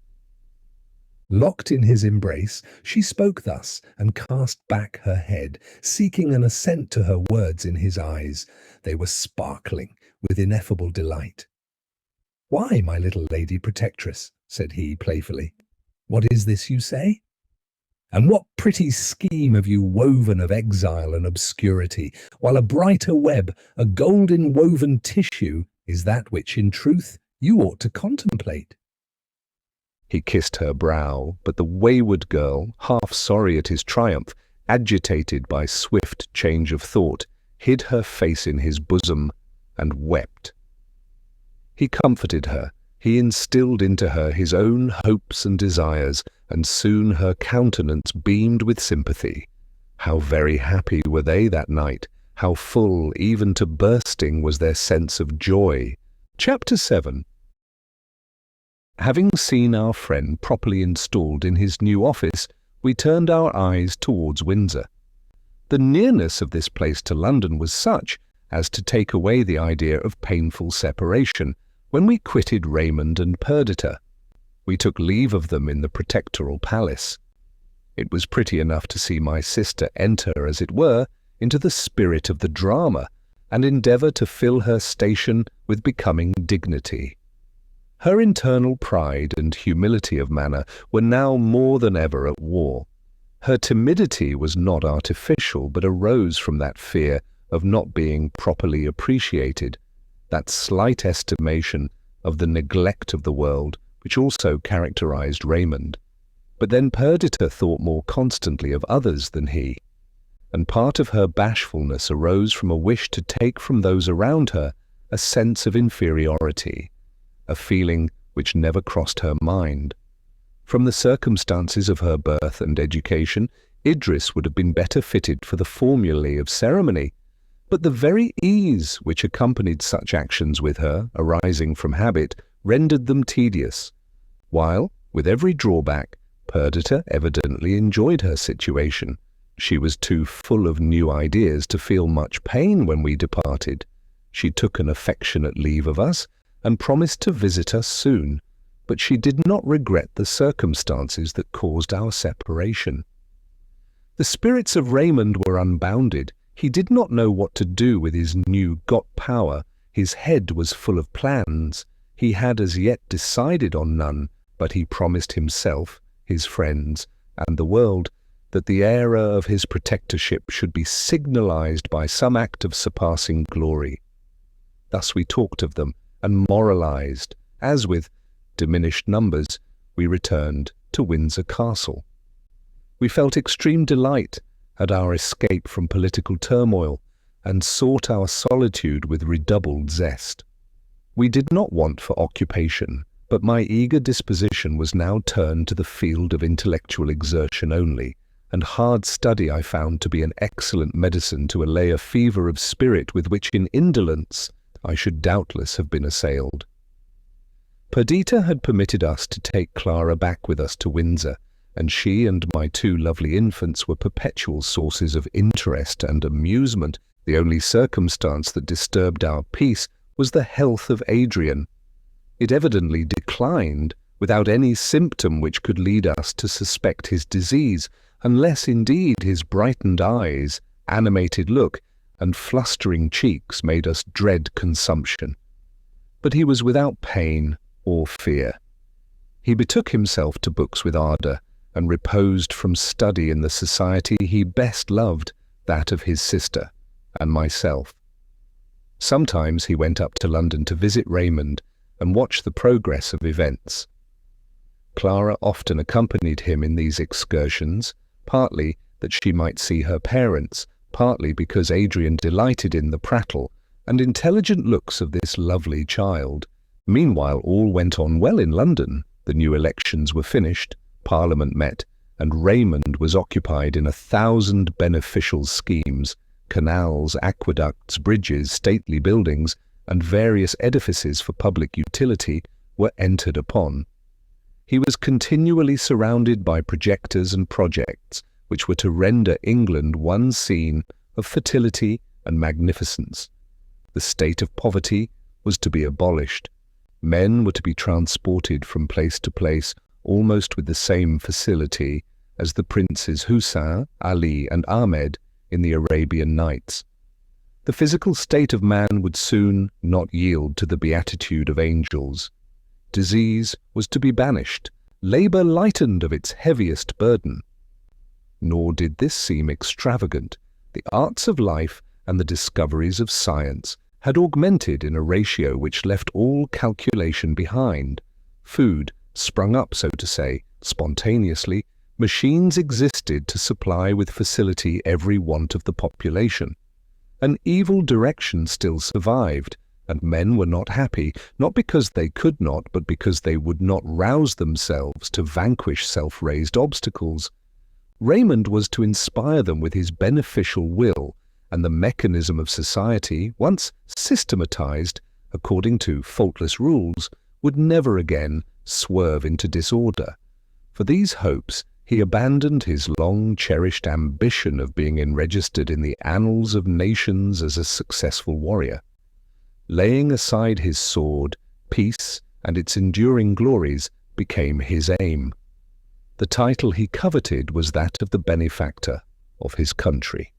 Locked in his embrace, she spoke thus and cast back her head, seeking an assent to her words in his eyes. They were sparkling with ineffable delight. "Why, my little lady protectress," said he playfully, "what is this you say? And what pretty scheme have you woven of exile and obscurity, while a brighter web, a golden woven tissue, is that which, in truth, you ought to contemplate?" He kissed her brow, but the wayward girl, half sorry at his triumph, agitated by swift change of thought, hid her face in his bosom and wept. He comforted her. He instilled into her his own hopes and desires, and soon her countenance beamed with sympathy. How very happy were they that night! How full, even to bursting, was their sense of joy! Chapter 7. Having seen our friend properly installed in his new office, we turned our eyes towards Windsor. The nearness of this place to London was such as to take away the idea of painful separation. When we quitted Raymond and Perdita, we took leave of them in the Protectoral Palace. It was pretty enough to see my sister enter, as it were, into the spirit of the drama, and endeavour to fill her station with becoming dignity. Her internal pride and humility of manner were now more than ever at war. Her timidity was not artificial, but arose from that fear of not being properly appreciated, that slight estimation of the neglect of the world which also characterized Raymond. But then Perdita thought more constantly of others than he, and part of her bashfulness arose from a wish to take from those around her a sense of inferiority, a feeling which never crossed her mind. From the circumstances of her birth and education, Idris would have been better fitted for the formulae of ceremony, but the very ease which accompanied such actions with her, arising from habit, rendered them tedious, while, with every drawback, Perdita evidently enjoyed her situation. She was too full of new ideas to feel much pain when we departed. She took an affectionate leave of us, and promised to visit us soon, but she did not regret the circumstances that caused our separation. The spirits of Raymond were unbounded. He did not know what to do with his new got power. His head was full of plans. He had as yet decided on none, but he promised himself, his friends, and the world that the era of his protectorship should be signalized by some act of surpassing glory. Thus we talked of them, and moralized as, with diminished numbers, we returned to Windsor Castle. We felt extreme delight at our escape from political turmoil and sought our solitude with redoubled zest. We did not want for occupation, but my eager disposition was now turned to the field of intellectual exertion only, and hard study I found to be an excellent medicine to allay a fever of spirit with which in indolence I should doubtless have been assailed. Perdita had permitted us to take Clara back with us to Windsor, and she and my two lovely infants were perpetual sources of interest and amusement. The only circumstance that disturbed our peace was the health of Adrian. It evidently declined, without any symptom which could lead us to suspect his disease, unless indeed his brightened eyes, animated look, and flustering cheeks made us dread consumption. But he was without pain or fear. He betook himself to books with ardour, and reposed from study in the society he best loved, that of his sister and myself. Sometimes he went up to London to visit Raymond and watch the progress of events. Clara often accompanied him in these excursions, partly that she might see her parents, partly because Adrian delighted in the prattle and intelligent looks of this lovely child. Meanwhile all went on well in London. The new elections were finished, Parliament met, and Raymond was occupied in 1,000 beneficial schemes. Canals, aqueducts, bridges, stately buildings, and various edifices for public utility were entered upon. He was continually surrounded by projectors and projects which were to render England one scene of fertility and magnificence. The state of poverty was to be abolished. Men were to be transported from place to place almost with the same facility as the princes Hussein, Ali, and Ahmed in the Arabian Nights. The physical state of man would soon not yield to the beatitude of angels. Disease was to be banished, labour lightened of its heaviest burden. Nor did this seem extravagant. The arts of life and the discoveries of science had augmented in a ratio which left all calculation behind. Food sprung up, so to say, spontaneously. Machines existed to supply with facility every want of the population. An evil direction still survived, and men were not happy, not because they could not, but because they would not rouse themselves to vanquish self-raised obstacles. Raymond was to inspire them with his beneficial will, and the mechanism of society, once systematized according to faultless rules, would never again swerve into disorder. For these hopes he abandoned his long-cherished ambition of being enregistered in the annals of nations as a successful warrior. Laying aside his sword, peace and its enduring glories became his aim. The title he coveted was that of the benefactor of his country.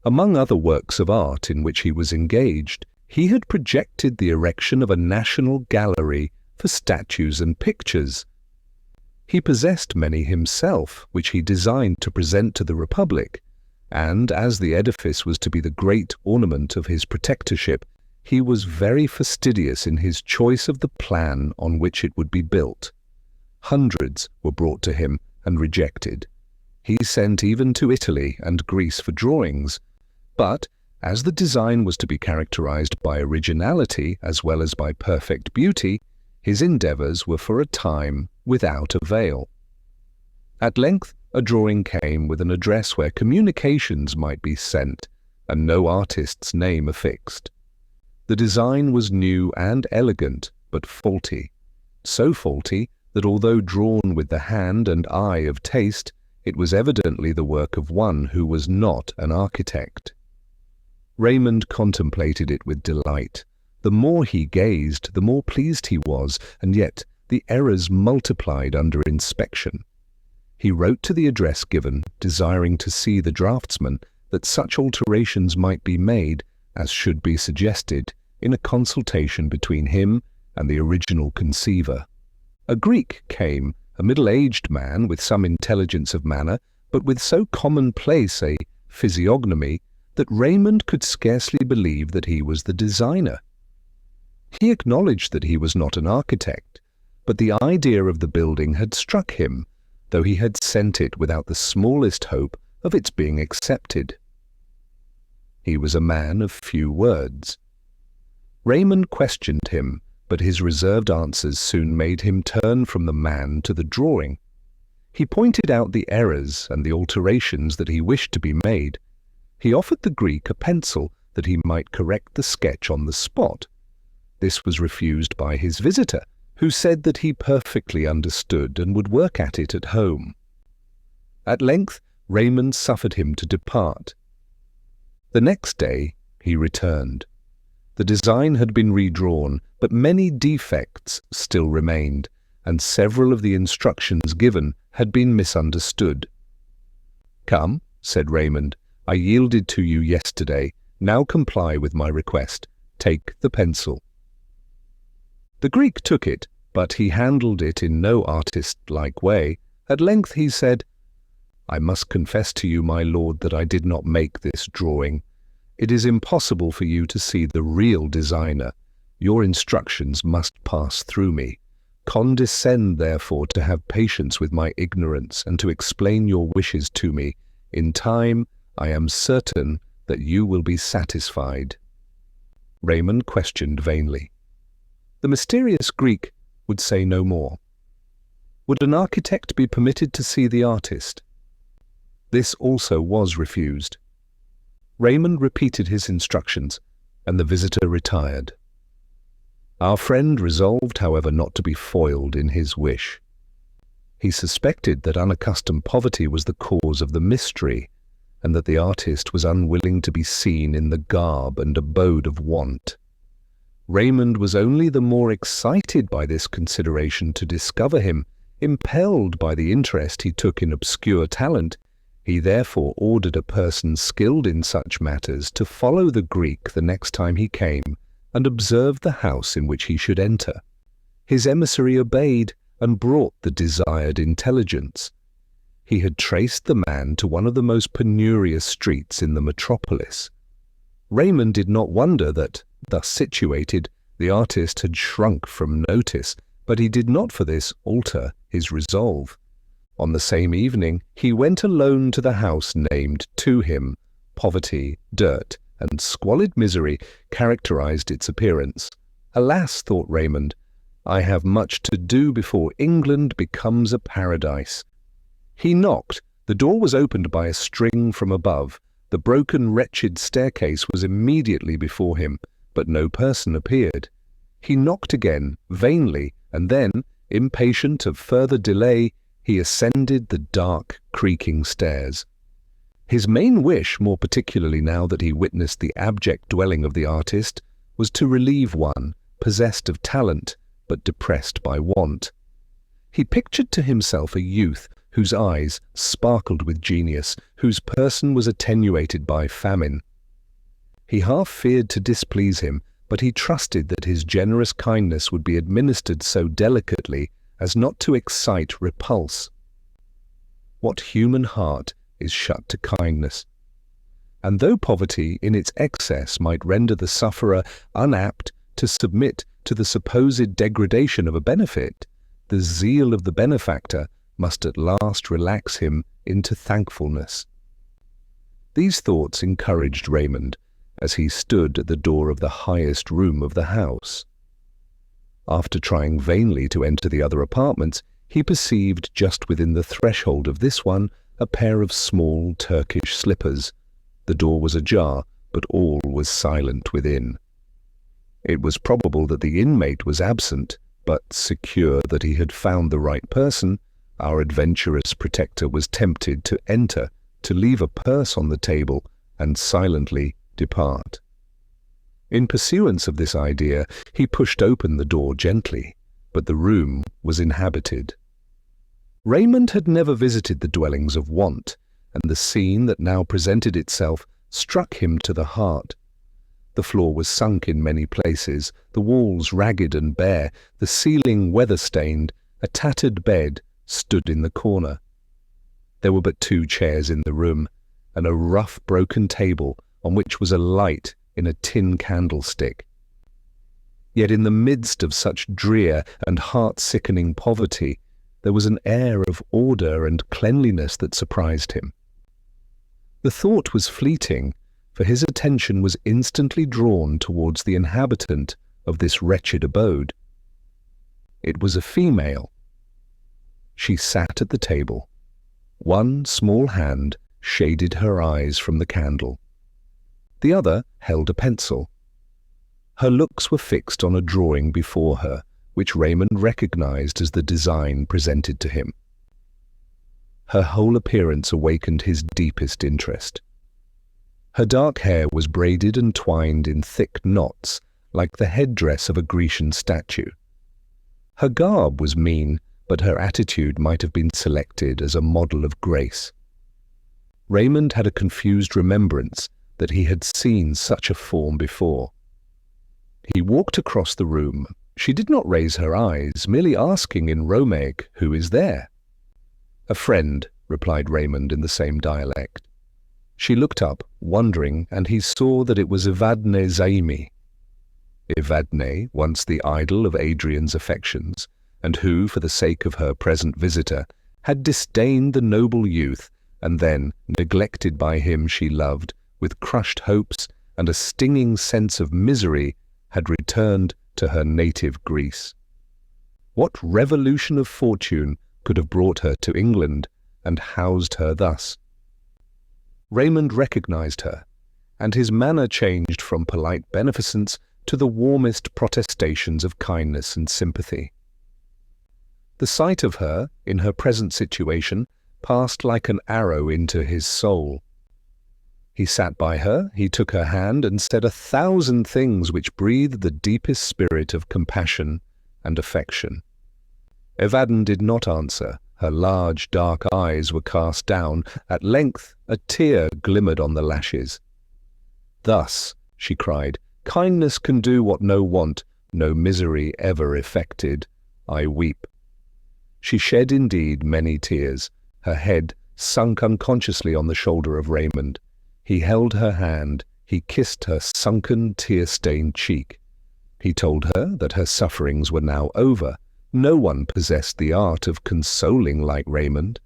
Among other works of art in which he was engaged, he had projected the erection of a national gallery for statues and pictures. He possessed many himself, which he designed to present to the Republic, and as the edifice was to be the great ornament of his protectorship, he was very fastidious in his choice of the plan on which it would be built. Hundreds were brought to him and rejected. He sent even to Italy and Greece for drawings, but as the design was to be characterized by originality as well as by perfect beauty, his endeavors were for a time without avail. At length a drawing came with an address where communications might be sent, and no artist's name affixed. The design was new and elegant, but faulty. So faulty that although drawn with the hand and eye of taste, it was evidently the work of one who was not an architect. Raymond contemplated it with delight. The more he gazed, the more pleased he was, and yet the errors multiplied under inspection. He wrote to the address given, desiring to see the draftsman, that such alterations might be made as should be suggested in a consultation between him and the original conceiver. A Greek came, a middle-aged man with some intelligence of manner, but with so commonplace a physiognomy that Raymond could scarcely believe that he was the designer. He acknowledged that he was not an architect, but the idea of the building had struck him, though he had sent it without the smallest hope of its being accepted. He was a man of few words. Raymond questioned him, but his reserved answers soon made him turn from the man to the drawing. He pointed out the errors and the alterations that he wished to be made. He offered the Greek a pencil that he might correct the sketch on the spot. This was refused by his visitor, who said that he perfectly understood and would work at it at home. At length, Raymond suffered him to depart. The next day he returned. The design had been redrawn, but many defects still remained, and several of the instructions given had been misunderstood. "Come," said Raymond, "I yielded to you yesterday. Now comply with my request. Take the pencil." The Greek took it, but he handled it in no artist-like way. At length he said, "I must confess to you, my lord, that I did not make this drawing. It is impossible for you to see the real designer. Your instructions must pass through me. Condescend, therefore, to have patience with my ignorance and to explain your wishes to me. In time, I am certain that you will be satisfied." Raymond questioned vainly. The mysterious Greek would say no more. Would an architect be permitted to see the artist? This also was refused. Raymond repeated his instructions, and the visitor retired. Our friend resolved, however, not to be foiled in his wish. He suspected that unaccustomed poverty was the cause of the mystery, and that the artist was unwilling to be seen in the garb and abode of want. Raymond was only the more excited by this consideration to discover him. Impelled by the interest he took in obscure talent, he therefore ordered a person skilled in such matters to follow the Greek the next time he came and observe the house in which he should enter. His emissary obeyed and brought the desired intelligence. He had traced the man to one of the most penurious streets in the metropolis. Raymond did not wonder that, thus situated, the artist had shrunk from notice, but he did not for this alter his resolve. On the same evening, he went alone to the house named to him. Poverty, dirt, and squalid misery characterized its appearance. Alas, thought Raymond, I have much to do before England becomes a paradise. He knocked. The door was opened by a string from above. The broken, wretched staircase was immediately before him, but no person appeared. He knocked again, vainly, and then, impatient of further delay, he ascended the dark, creaking stairs. His main wish, more particularly now that he witnessed the abject dwelling of the artist, was to relieve one, possessed of talent, but depressed by want. He pictured to himself a youth whose eyes sparkled with genius, whose person was attenuated by famine. He half feared to displease him, but he trusted that his generous kindness would be administered so delicately as not to excite repulse. What human heart is shut to kindness? And though poverty in its excess might render the sufferer unapt to submit to the supposed degradation of a benefit, the zeal of the benefactor must at last relax him into thankfulness. These thoughts encouraged Raymond as he stood at the door of the highest room of the house. After trying vainly to enter the other apartments, he perceived just within the threshold of this one a pair of small Turkish slippers. The door was ajar, but all was silent within. It was probable that the inmate was absent, but secure that he had found the right person, our adventurous protector was tempted to enter, to leave a purse on the table, and silently depart. In pursuance of this idea, he pushed open the door gently, but the room was inhabited. Raymond had never visited the dwellings of want, and the scene that now presented itself struck him to the heart. The floor was sunk in many places, the walls ragged and bare, the ceiling weather-stained, a tattered bed stood in the corner. There were but 2 chairs in the room, and a rough broken table on which was a light in a tin candlestick. Yet in the midst of such drear and heart-sickening poverty, there was an air of order and cleanliness that surprised him. The thought was fleeting, for his attention was instantly drawn towards the inhabitant of this wretched abode. It was a female. She sat at the table. One small hand shaded her eyes from the candle. The other held a pencil. Her looks were fixed on a drawing before her, which Raymond recognized as the design presented to him. Her whole appearance awakened his deepest interest. Her dark hair was braided and twined in thick knots, like the headdress of a Grecian statue. Her garb was mean, but her attitude might have been selected as a model of grace. Raymond had a confused remembrance that he had seen such a form before. He walked across the room. She did not raise her eyes, merely asking in Romaic, "Who is there?" "A friend," replied Raymond in the same dialect. She looked up, wondering, and he saw that it was Evadne Zaimi. Evadne, once the idol of Adrian's affections, and who, for the sake of her present visitor, had disdained the noble youth, and then, neglected by him she loved, with crushed hopes and a stinging sense of misery, had returned to her native Greece. What revolution of fortune could have brought her to England and housed her thus? Raymond recognized her, and his manner changed from polite beneficence to the warmest protestations of kindness and sympathy. The sight of her, in her present situation, passed like an arrow into his soul. He sat by her, he took her hand and said 1,000 things which breathed the deepest spirit of compassion and affection. Evadne did not answer. Her large, dark eyes were cast down. At length a tear glimmered on the lashes. "Thus," she cried, "kindness can do what no want, no misery ever effected. I weep." She shed indeed many tears. Her head sunk unconsciously on the shoulder of Raymond. He held her hand. He kissed her sunken, tear-stained cheek. He told her that her sufferings were now over. No one possessed the art of consoling like Raymond.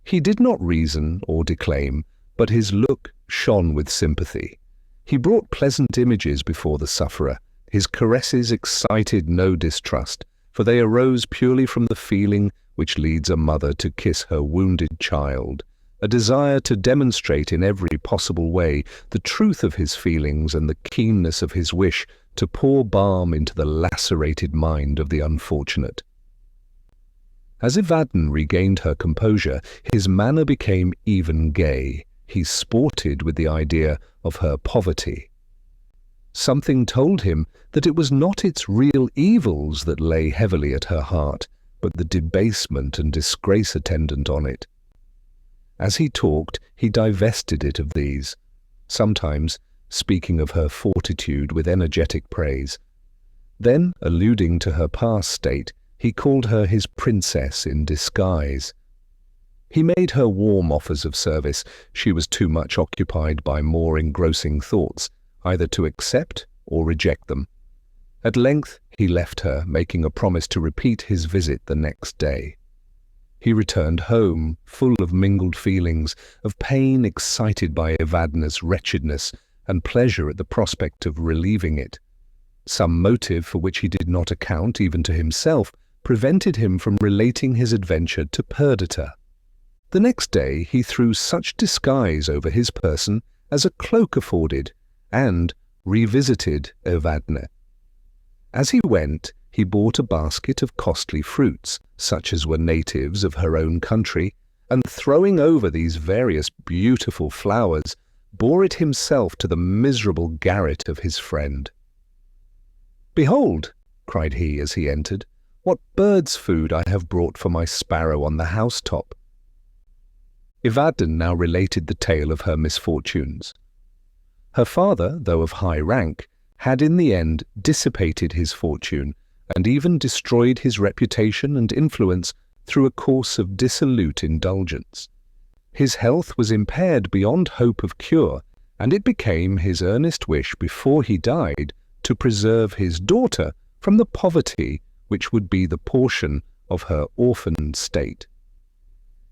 He did not reason or declaim, but his look shone with sympathy. He brought pleasant images before the sufferer. His caresses excited no distrust, for they arose purely from the feeling which leads a mother to kiss her wounded child, a desire to demonstrate in every possible way the truth of his feelings and the keenness of his wish to pour balm into the lacerated mind of the unfortunate. As Evadne regained her composure, his manner became even gay. He sported with the idea of her poverty. Something told him that it was not its real evils that lay heavily at her heart, but the debasement and disgrace attendant on it. As he talked, he divested it of these, sometimes speaking of her fortitude with energetic praise. Then, alluding to her past state, he called her his princess in disguise. He made her warm offers of service. She was too much occupied by more engrossing thoughts, either to accept or reject them. At length he left her, making a promise to repeat his visit the next day. He returned home, full of mingled feelings, of pain excited by Evadne's wretchedness, and pleasure at the prospect of relieving it. Some motive for which he did not account even to himself prevented him from relating his adventure to Perdita. The next day he threw such disguise over his person as a cloak afforded, and revisited Evadne. As he went, he bought a basket of costly fruits, such as were natives of her own country, and throwing over these various beautiful flowers, bore it himself to the miserable garret of his friend. "Behold," cried he as he entered, "what bird's food I have brought for my sparrow on the housetop." Evadne now related the tale of her misfortunes. Her father, though of high rank, had in the end dissipated his fortune, and even destroyed his reputation and influence through a course of dissolute indulgence. His health was impaired beyond hope of cure, and it became his earnest wish before he died to preserve his daughter from the poverty which would be the portion of her orphaned state.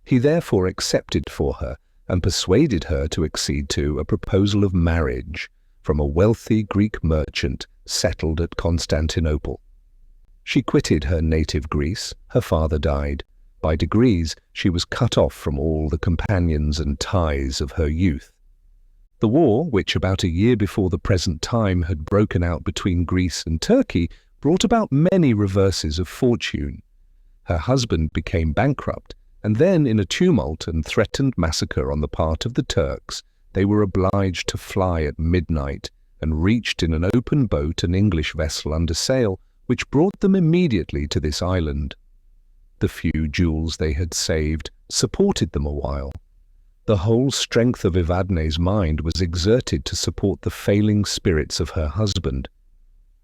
He therefore accepted for her and persuaded her to accede to a proposal of marriage from a wealthy Greek merchant settled at Constantinople. She quitted her native Greece, her father died. By degrees she was cut off from all the companions and ties of her youth. The war, which about a year before the present time had broken out between Greece and Turkey, brought about many reverses of fortune. Her husband became bankrupt, and then in a tumult and threatened massacre on the part of the Turks, they were obliged to fly at midnight and reached in an open boat an English vessel under sail, which brought them immediately to this island. The few jewels they had saved supported them a while. The whole strength of Evadne's mind was exerted to support the failing spirits of her husband.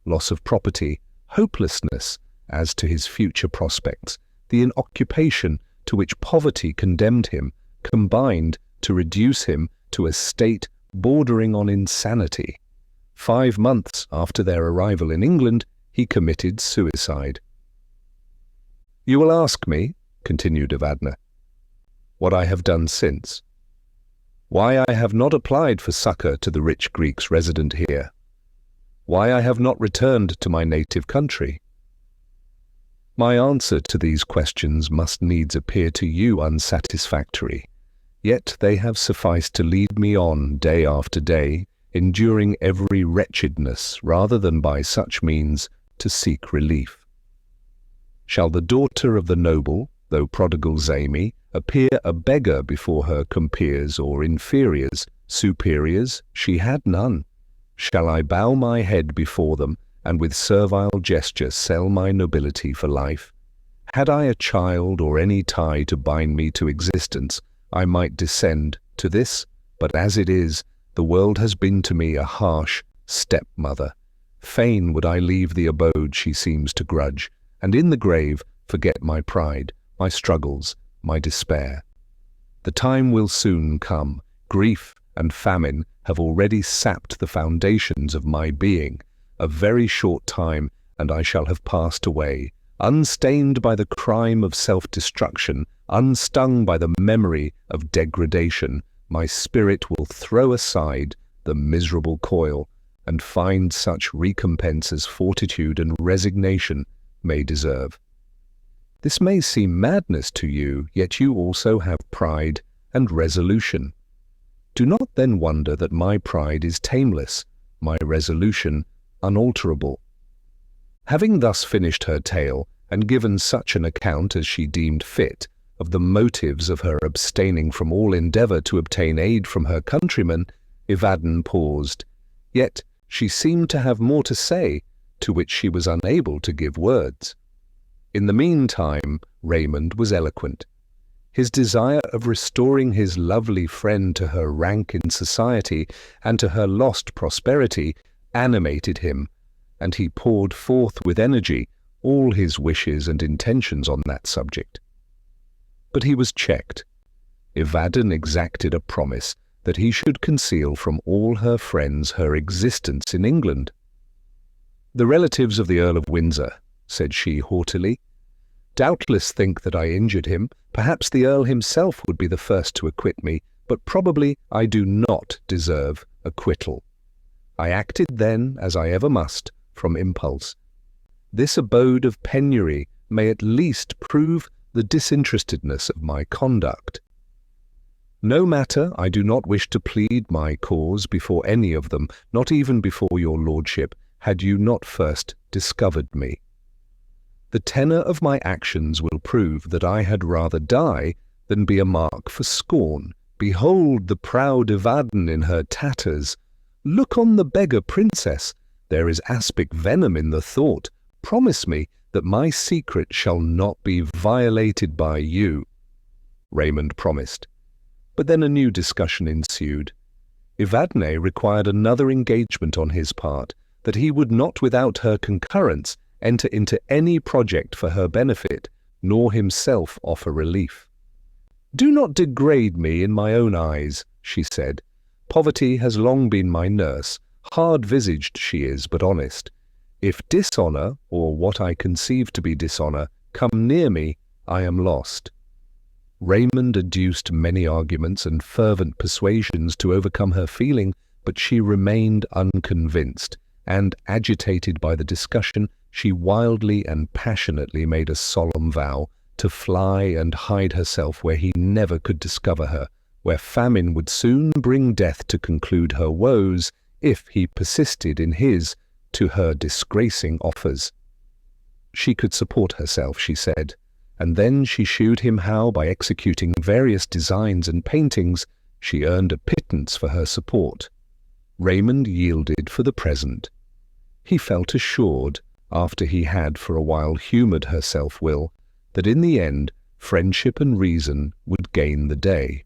Loss of property, hopelessness as to his future prospects, the inoccupation to which poverty condemned him, combined to reduce him to a state bordering on insanity. 5 months after their arrival in England, he committed suicide. "You will ask me," continued Evadne, "what I have done since. Why I have not applied for succor to the rich Greeks resident here. Why I have not returned to my native country. My answer to these questions must needs appear to you unsatisfactory, yet they have sufficed to lead me on day after day, enduring every wretchedness rather than by such means to seek relief. Shall the daughter of the noble, though prodigal Zamy, appear a beggar before her compeers or inferiors, superiors? She had none. Shall I bow my head before them, and with servile gesture sell my nobility for life? Had I a child or any tie to bind me to existence, I might descend to this, but as it is, the world has been to me a harsh stepmother. Fain would I leave the abode she seems to grudge, and in the grave forget my pride, my struggles, my despair. The time will soon come. Grief and famine have already sapped the foundations of my being. A very short time, and I shall have passed away, unstained by the crime of self-destruction, unstung by the memory of degradation. My spirit will throw aside the miserable coil, and find such recompense as fortitude and resignation may deserve. This may seem madness to you, yet you also have pride and resolution. Do not then wonder that my pride is tameless, my resolution unalterable." Having thus finished her tale, and given such an account as she deemed fit of the motives of her abstaining from all endeavour to obtain aid from her countrymen, Evadne paused. Yet she seemed to have more to say, to which she was unable to give words. In the meantime, Raymond was eloquent. His desire of restoring his lovely friend to her rank in society and to her lost prosperity animated him, and he poured forth with energy all his wishes and intentions on that subject. But he was checked. Evadne exacted a promise that he should conceal from all her friends her existence in England. "The relatives of the Earl of Windsor," said she haughtily, "doubtless think that I injured him. Perhaps the Earl himself would be the first to acquit me, but probably I do not deserve acquittal. I acted then, as I ever must, from impulse. This abode of penury may at least prove the disinterestedness of my conduct. No matter, I do not wish to plead my cause before any of them, not even before your lordship, had you not first discovered me. The tenor of my actions will prove that I had rather die than be a mark for scorn. Behold the proud Evadne in her tatters. Look on the beggar princess. There is aspic venom in the thought. Promise me that my secret shall not be violated by you." Raymond promised. But then a new discussion ensued. Evadne required another engagement on his part, that he would not without her concurrence enter into any project for her benefit, nor himself offer relief. "Do not degrade me in my own eyes," she said. "Poverty has long been my nurse. Hard-visaged she is, but honest. If dishonor, or what I conceive to be dishonor, come near me, I am lost. Raymond adduced many arguments and fervent persuasions to overcome her feeling, but she remained unconvinced, and, agitated by the discussion, she wildly and passionately made a solemn vow to fly and hide herself where he never could discover her, where famine would soon bring death to conclude her woes if he persisted in his, to her disgracing offers. She could support herself, she said, and then she shewed him how, by executing various designs and paintings, she earned a pittance for her support. Raymond yielded for the present. He felt assured, after he had for a while humoured her self-will, that in the end friendship and reason would gain the day.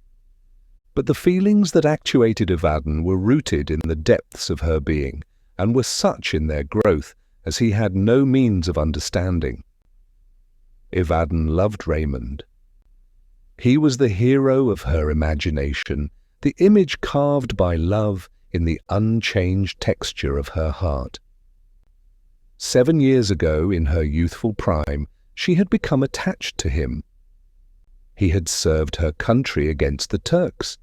But the feelings that actuated Evadne were rooted in the depths of her being, and were such in their growth as he had no means of understanding. Evadne loved Raymond. He was the hero of her imagination, the image carved by love in the unchanged texture of her heart. 7 years ago, in her youthful prime, she had become attached to him. He had served her country against the Turks.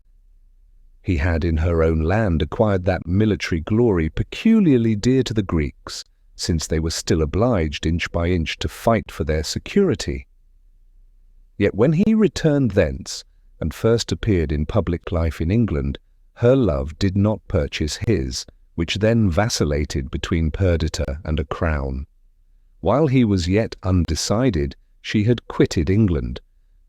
He had in her own land acquired that military glory peculiarly dear to the Greeks, since they were still obliged inch by inch to fight for their security. Yet when he returned thence, and first appeared in public life in England, her love did not purchase his, which then vacillated between Perdita and a crown. While he was yet undecided, she had quitted England.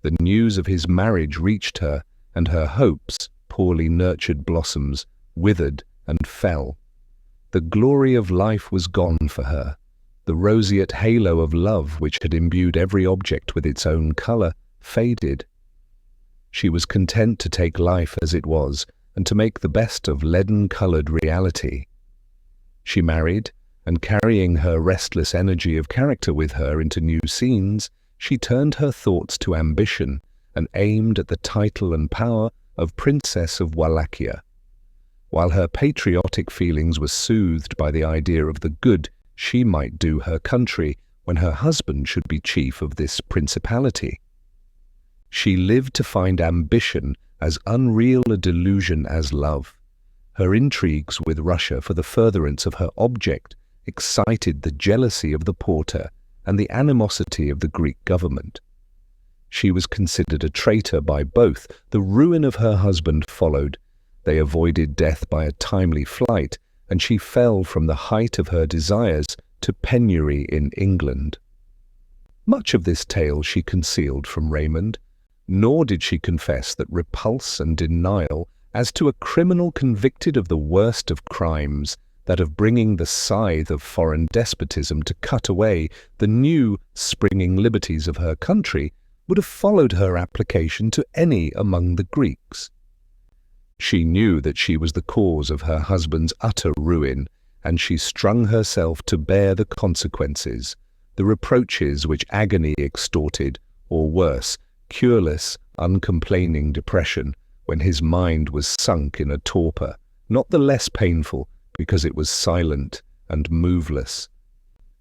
The news of his marriage reached her, and her hopes, poorly nurtured blossoms, withered and fell. The glory of life was gone for her. The roseate halo of love, which had imbued every object with its own colour, faded. She was content to take life as it was, and to make the best of leaden-coloured reality. She married, and carrying her restless energy of character with her into new scenes, she turned her thoughts to ambition, and aimed at the title and power of Princess of Wallachia. While her patriotic feelings were soothed by the idea of the good she might do her country when her husband should be chief of this principality, she lived to find ambition as unreal a delusion as love. Her intrigues with Russia for the furtherance of her object excited the jealousy of the Porte and the animosity of the Greek government. She was considered a traitor by both. The ruin of her husband followed. They avoided death by a timely flight, and she fell from the height of her desires to penury in England. Much of this tale she concealed from Raymond, nor did she confess that repulse and denial as to a criminal convicted of the worst of crimes, that of bringing the scythe of foreign despotism to cut away the new springing liberties of her country, would have followed her application to any among the Greeks. She knew that she was the cause of her husband's utter ruin, and she strung herself to bear the consequences, the reproaches which agony extorted, or worse, cureless, uncomplaining depression, when his mind was sunk in a torpor, not the less painful because it was silent and moveless.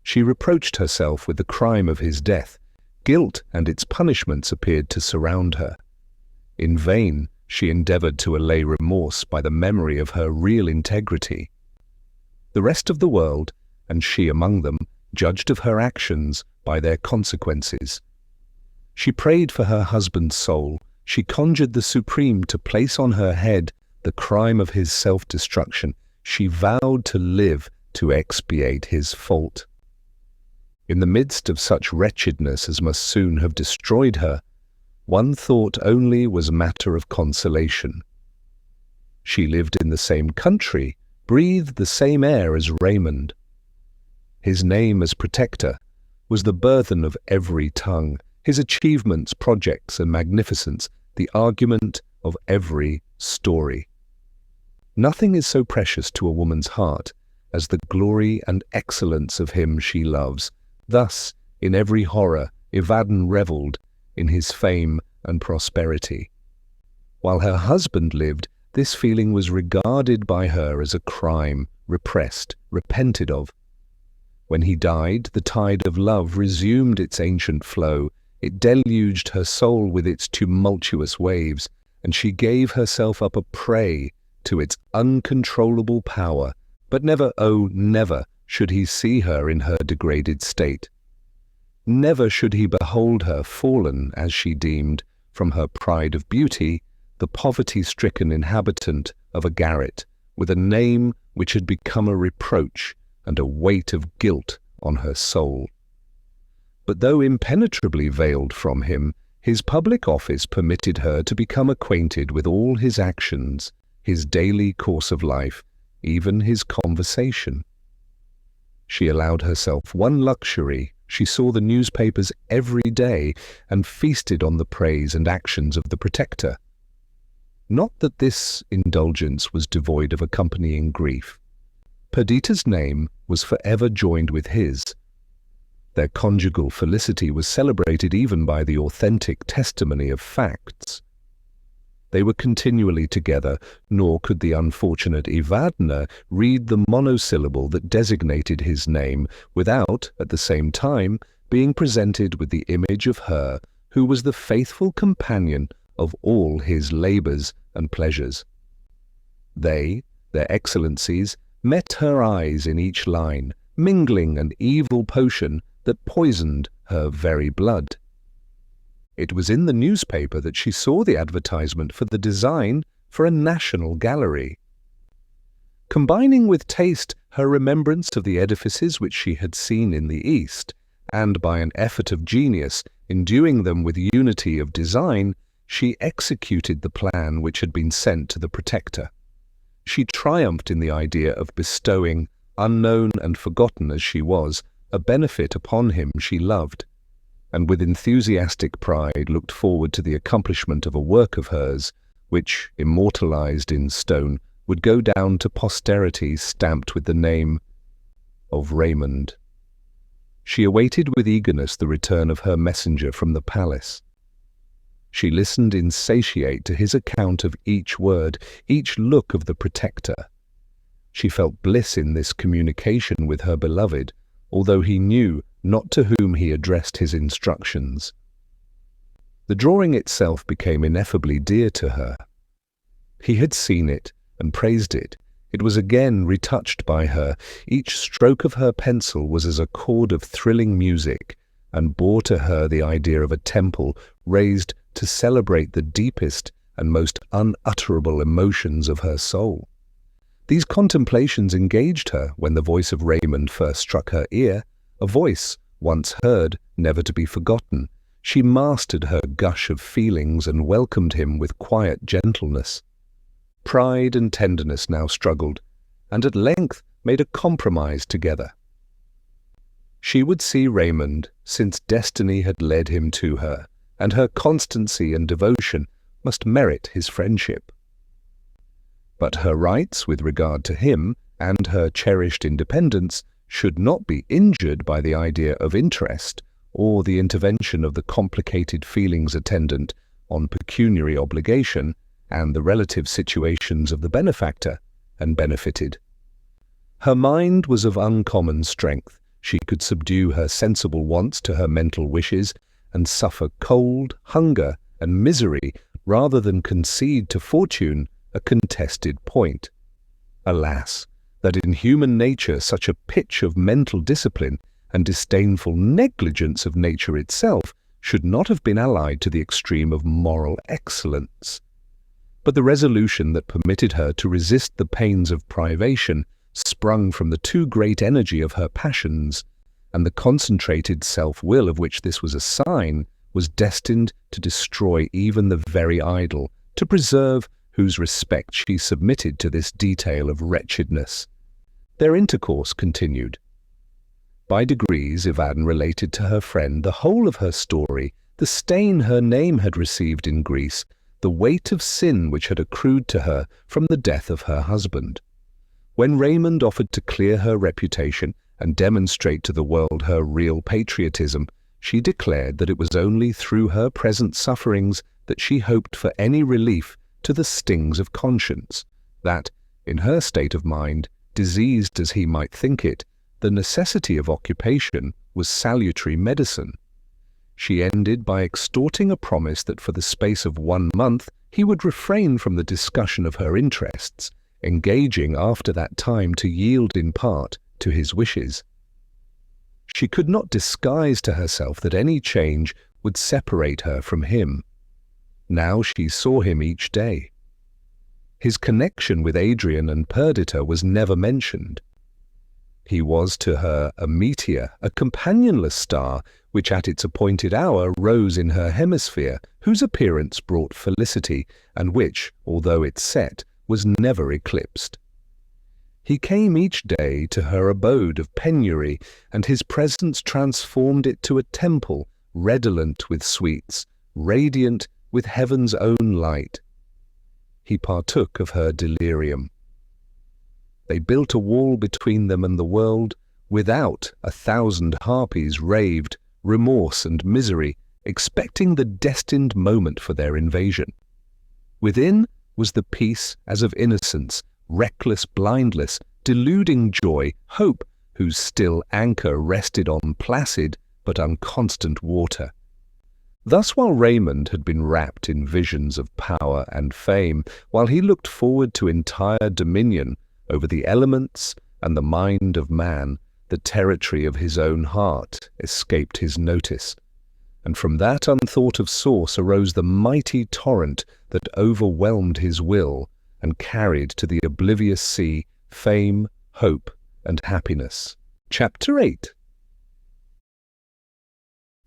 She reproached herself with the crime of his death. Guilt and its punishments appeared to surround her. In vain she endeavoured to allay remorse by the memory of her real integrity. The rest of the world, and she among them, judged of her actions by their consequences. She prayed for her husband's soul. She conjured the Supreme to place on her head the crime of his self-destruction. She vowed to live to expiate his fault. In the midst of such wretchedness as must soon have destroyed her, one thought only was matter of consolation. She lived in the same country, breathed the same air as Raymond. His name as protector was the burthen of every tongue, his achievements, projects, and magnificence the argument of every story. Nothing is so precious to a woman's heart as the glory and excellence of him she loves. Thus, in every horror, Evadne revelled in his fame and prosperity. While her husband lived, this feeling was regarded by her as a crime, repressed, repented of. When he died, the tide of love resumed its ancient flow. It deluged her soul with its tumultuous waves, and she gave herself up a prey to its uncontrollable power. But never, oh, never should he see her in her degraded state. Never should he behold her fallen, as she deemed, from her pride of beauty, the poverty-stricken inhabitant of a garret, with a name which had become a reproach and a weight of guilt on her soul. But though impenetrably veiled from him, his public office permitted her to become acquainted with all his actions, his daily course of life, even his conversation. She allowed herself one luxury. She saw the newspapers every day and feasted on the praise and actions of the protector. Not that this indulgence was devoid of accompanying grief. Perdita's name was forever joined with his. Their conjugal felicity was celebrated even by the authentic testimony of facts. They were continually together, nor could the unfortunate Evadne read the monosyllable that designated his name without, at the same time, being presented with the image of her who was the faithful companion of all his labours and pleasures. They, their excellencies, met her eyes in each line, mingling an evil potion that poisoned her very blood. It was in the newspaper that she saw the advertisement for the design for a national gallery. Combining with taste her remembrance of the edifices which she had seen in the East, and by an effort of genius enduing them with unity of design, she executed the plan which had been sent to the protector. She triumphed in the idea of bestowing, unknown and forgotten as she was, a benefit upon him she loved, and with enthusiastic pride looked forward to the accomplishment of a work of hers, which, immortalized in stone, would go down to posterity stamped with the name of Raymond. She awaited with eagerness the return of her messenger from the palace. She listened insatiate to his account of each word, each look of the protector. She felt bliss in this communication with her beloved, although he knew not to whom he addressed his instructions. The drawing itself became ineffably dear to her. He had seen it and praised it. It was again retouched by her. Each stroke of her pencil was as a chord of thrilling music, and bore to her the idea of a temple raised to celebrate the deepest and most unutterable emotions of her soul. These contemplations engaged her when the voice of Raymond first struck her ear, a voice, once heard, never to be forgotten. She mastered her gush of feelings and welcomed him with quiet gentleness. Pride and tenderness now struggled, and at length made a compromise together. She would see Raymond, since destiny had led him to her, and her constancy and devotion must merit his friendship. But her rights with regard to him, and her cherished independence, should not be injured by the idea of interest or the intervention of the complicated feelings attendant on pecuniary obligation and the relative situations of the benefactor and benefited. Her mind was of uncommon strength. She could subdue her sensible wants to her mental wishes and suffer cold, hunger, and misery rather than concede to fortune a contested point. Alas, that in human nature such a pitch of mental discipline and disdainful negligence of nature itself should not have been allied to the extreme of moral excellence. But the resolution that permitted her to resist the pains of privation sprung from the too great energy of her passions, and the concentrated self-will of which this was a sign was destined to destroy even the very idle, to preserve whose respect she submitted to this detail of wretchedness. Their intercourse continued. By degrees Evadne related to her friend the whole of her story, the stain her name had received in Greece, the weight of sin which had accrued to her from the death of her husband. When Raymond offered to clear her reputation and demonstrate to the world her real patriotism, she declared that it was only through her present sufferings that she hoped for any relief to the stings of conscience, that, in her state of mind, diseased as he might think it, the necessity of occupation was salutary medicine. She ended by extorting a promise that for the space of 1 month he would refrain from the discussion of her interests, engaging after that time to yield in part to his wishes. She could not disguise to herself that any change would separate her from him. Now she saw him each day. His connection with Adrian and Perdita was never mentioned. He was to her a meteor, a companionless star, which at its appointed hour rose in her hemisphere, whose appearance brought felicity, and which, although it set, was never eclipsed. He came each day to her abode of penury, and his presence transformed it to a temple, redolent with sweets, radiant with heaven's own light. He partook of her delirium. They built a wall between them and the world. Without, 1,000 harpies raved, remorse and misery, expecting the destined moment for their invasion. Within was the peace as of innocence, reckless, blindless, deluding joy, hope, whose still anchor rested on placid but unconstant water. Thus, while Raymond had been wrapped in visions of power and fame, while he looked forward to entire dominion over the elements and the mind of man, the territory of his own heart escaped his notice, and from that unthought of source arose the mighty torrent that overwhelmed his will and carried to the oblivious sea fame, hope, and happiness. Chapter 8.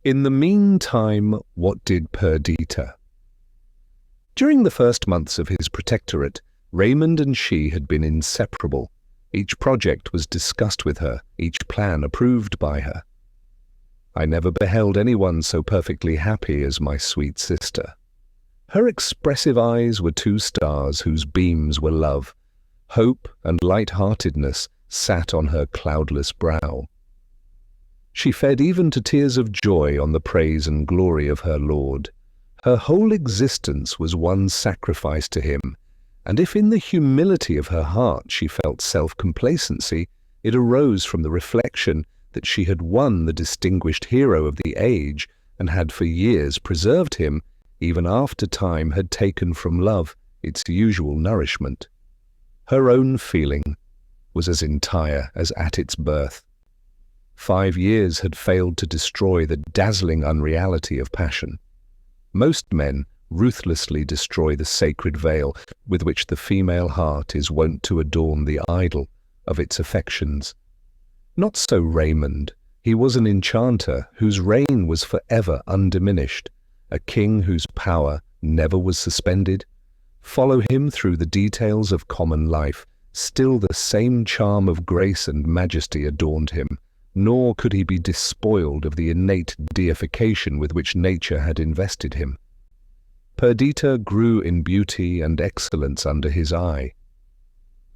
In the meantime, what did Perdita? During the first months of his protectorate, Raymond and she had been inseparable. Each project was discussed with her, each plan approved by her. I never beheld anyone so perfectly happy as my sweet sister. Her expressive eyes were 2 stars whose beams were love. Hope and light-heartedness sat on her cloudless brow. She fed even to tears of joy on the praise and glory of her Lord. Her whole existence was one sacrifice to him, and if in the humility of her heart she felt self-complacency, it arose from the reflection that she had won the distinguished hero of the age and had for years preserved him, even after time had taken from love its usual nourishment. Her own feeling was as entire as at its birth. 5 years had failed to destroy the dazzling unreality of passion. Most men ruthlessly destroy the sacred veil with which the female heart is wont to adorn the idol of its affections. Not so Raymond. He was an enchanter whose reign was forever undiminished, a king whose power never was suspended. Follow him through the details of common life, still the same charm of grace and majesty adorned him, nor could he be despoiled of the innate deification with which nature had invested him. Perdita grew in beauty and excellence under his eye.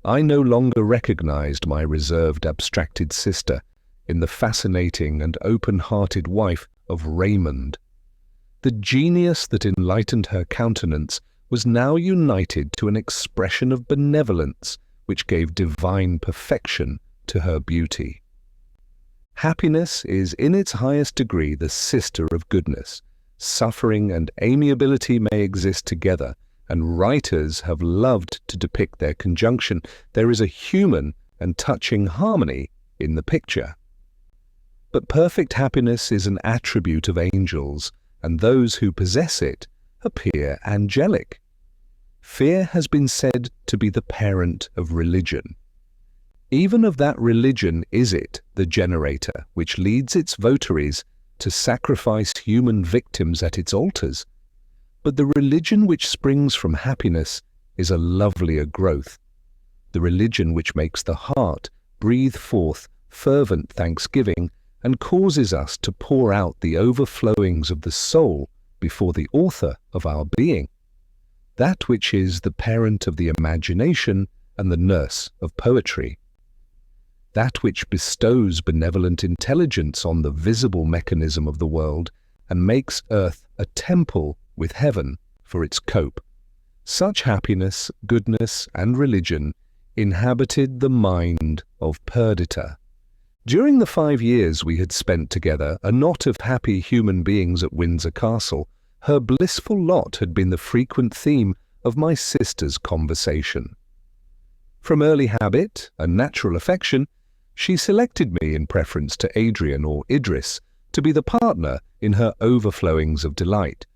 I no longer recognized my reserved, abstracted sister in the fascinating and open-hearted wife of Raymond. The genius that enlightened her countenance was now united to an expression of benevolence which gave divine perfection to her beauty. Happiness is in its highest degree the sister of goodness. Suffering and amiability may exist together, and writers have loved to depict their conjunction. There is a human and touching harmony in the picture. But perfect happiness is an attribute of angels, and those who possess it appear angelic. Fear has been said to be the parent of religion. Even of that religion is it the generator which leads its votaries to sacrifice human victims at its altars. But the religion which springs from happiness is a lovelier growth. The religion which makes the heart breathe forth fervent thanksgiving and causes us to pour out the overflowings of the soul before the author of our being. That which is the parent of the imagination and the nurse of poetry. That which bestows benevolent intelligence on the visible mechanism of the world and makes earth a temple with heaven for its cope. Such happiness, goodness, and religion inhabited the mind of Perdita. During the 5 years we had spent together, a knot of happy human beings at Windsor Castle, her blissful lot had been the frequent theme of my sister's conversation. From early habit and natural affection, she selected me in preference to Adrian or Idris to be the partner in her overflowings of delight.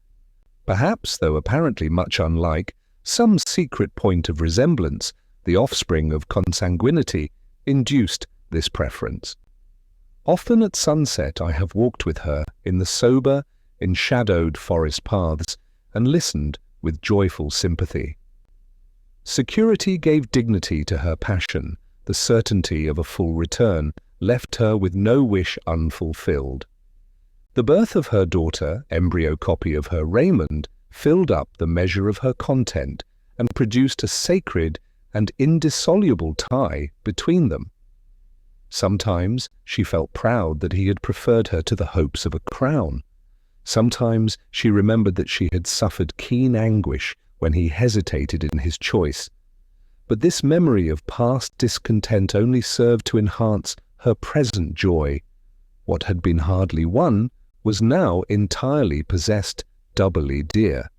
Perhaps, though apparently much unlike, some secret point of resemblance, the offspring of consanguinity, induced this preference. Often at sunset I have walked with her in the sober, enshadowed forest paths and listened with joyful sympathy. Security gave dignity to her passion. The certainty of a full return left her with no wish unfulfilled. The birth of her daughter, embryo copy of her Raymond, filled up the measure of her content and produced a sacred and indissoluble tie between them. Sometimes she felt proud that he had preferred her to the hopes of a crown. Sometimes she remembered that she had suffered keen anguish when he hesitated in his choice. But this memory of past discontent only served to enhance her present joy. What had been hardly won was now entirely possessed, doubly dear.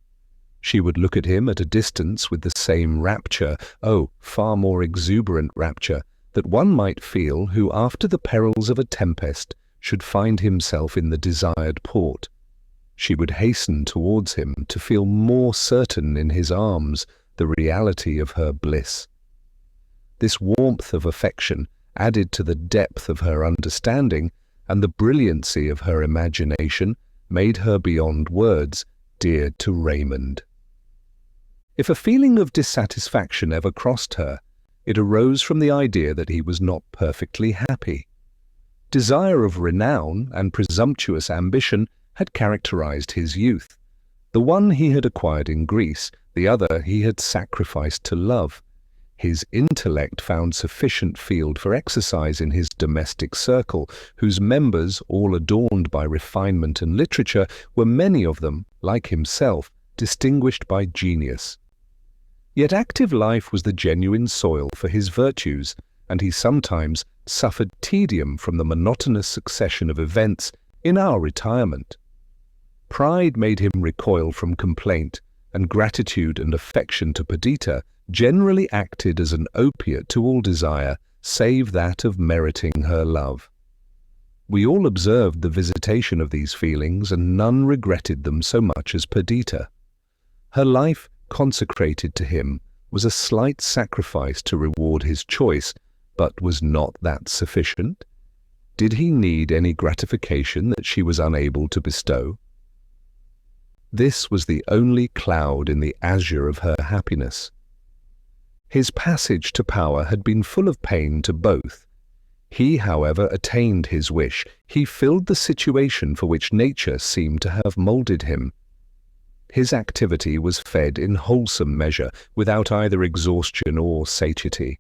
She would look at him at a distance with the same rapture, oh, far more exuberant rapture, that one might feel who, after the perils of a tempest, should find himself in the desired port. She would hasten towards him to feel more certain in his arms the reality of her bliss. This warmth of affection, added to the depth of her understanding and the brilliancy of her imagination, made her beyond words dear to Raymond. If a feeling of dissatisfaction ever crossed her, it arose from the idea that he was not perfectly happy. Desire of renown and presumptuous ambition had characterized his youth. The one he had acquired in Greece, the other he had sacrificed to love. His intellect found sufficient field for exercise in his domestic circle, whose members, all adorned by refinement and literature, were many of them, like himself, distinguished by genius. Yet active life was the genuine soil for his virtues, and he sometimes suffered tedium from the monotonous succession of events in our retirement. Pride made him recoil from complaint, and gratitude and affection to Perdita generally acted as an opiate to all desire, save that of meriting her love. We all observed the visitation of these feelings, and none regretted them so much as Perdita. Her life, consecrated to him, was a slight sacrifice to reward his choice, but was not that sufficient? Did he need any gratification that she was unable to bestow? This was the only cloud in the azure of her happiness. His passage to power had been full of pain to both. He, however, attained his wish. He filled the situation for which nature seemed to have moulded him. His activity was fed in wholesome measure, without either exhaustion or satiety.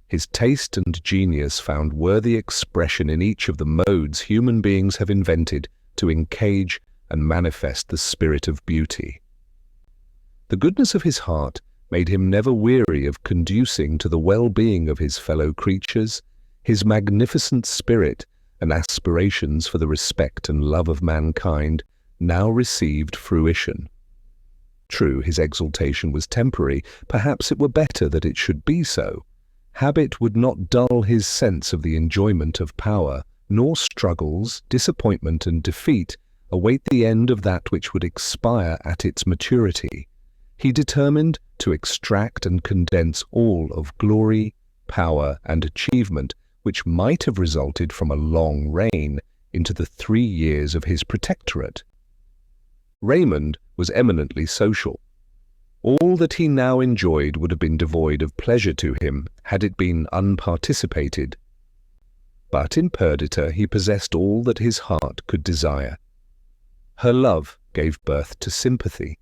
His taste and genius found worthy expression in each of the modes human beings have invented to encage and manifest the spirit of beauty. The goodness of his heart made him never weary of conducing to the well-being of his fellow creatures. His magnificent spirit and aspirations for the respect and love of mankind now received fruition. True, his exaltation was temporary. Perhaps it were better that it should be so. Habit would not dull his sense of the enjoyment of power, nor struggles, disappointment, and defeat await the end of that which would expire at its maturity. He determined to extract and condense all of glory, power, and achievement which might have resulted from a long reign into the 3 years of his protectorate. Raymond was eminently social. All that he now enjoyed would have been devoid of pleasure to him had it been unparticipated. But in Perdita he possessed all that his heart could desire. Her love gave birth to sympathy.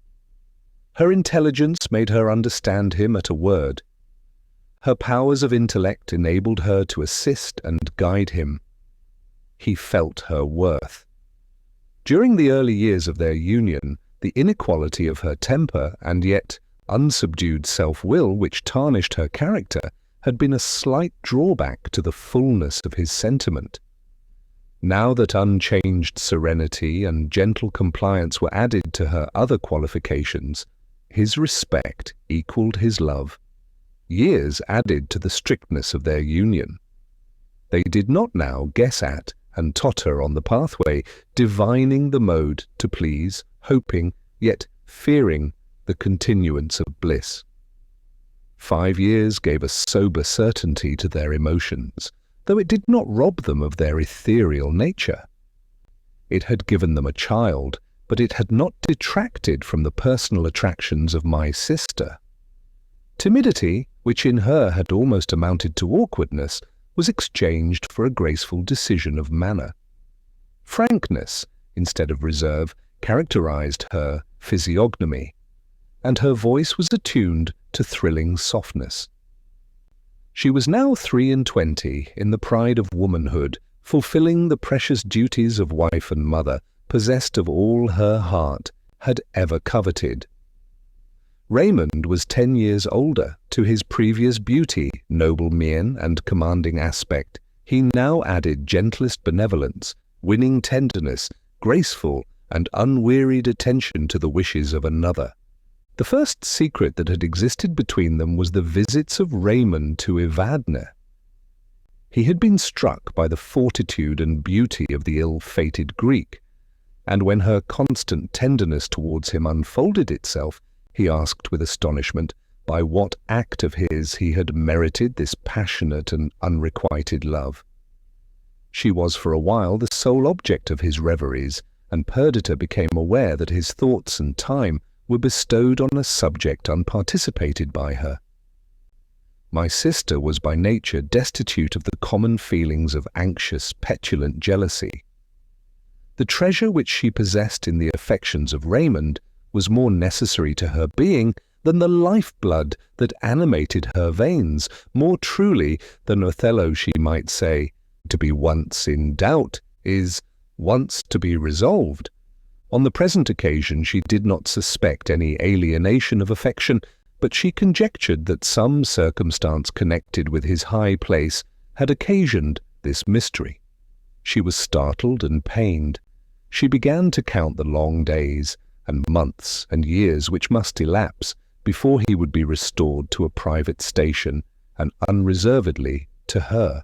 Her intelligence made her understand him at a word. Her powers of intellect enabled her to assist and guide him. He felt her worth. During the early years of their union, the inequality of her temper and yet unsubdued self-will which tarnished her character had been a slight drawback to the fullness of his sentiment. Now that unchanged serenity and gentle compliance were added to her other qualifications, his respect equaled his love. Years added to the strictness of their union. They did not now guess at and totter on the pathway, divining the mode to please, hoping, yet fearing the continuance of bliss. 5 years gave a sober certainty to their emotions, though it did not rob them of their ethereal nature. It had given them a child, but it had not detracted from the personal attractions of my sister. Timidity, which in her had almost amounted to awkwardness, was exchanged for a graceful decision of manner. Frankness, instead of reserve, characterized her physiognomy, and her voice was attuned to thrilling softness. She was now 23, in the pride of womanhood, fulfilling the precious duties of wife and mother, possessed of all her heart had ever coveted. Raymond was 10 years older. To his previous beauty, noble mien, and commanding aspect, he now added gentlest benevolence, winning tenderness, graceful and unwearied attention to the wishes of another. The first secret that had existed between them was the visits of Raymond to Evadne. He had been struck by the fortitude and beauty of the ill-fated Greek, and when her constant tenderness towards him unfolded itself, he asked with astonishment by what act of his he had merited this passionate and unrequited love. She was for a while the sole object of his reveries, and Perdita became aware that his thoughts and time were bestowed on a subject unparticipated by her. My sister was by nature destitute of the common feelings of anxious, petulant jealousy. The treasure which she possessed in the affections of Raymond was more necessary to her being than the lifeblood that animated her veins. More truly than Othello she might say, "To be once in doubt is once to be resolved." On the present occasion she did not suspect any alienation of affection, but she conjectured that some circumstance connected with his high place had occasioned this mystery. She was startled and pained. She began to count the long days and months and years which must elapse before he would be restored to a private station and unreservedly to her.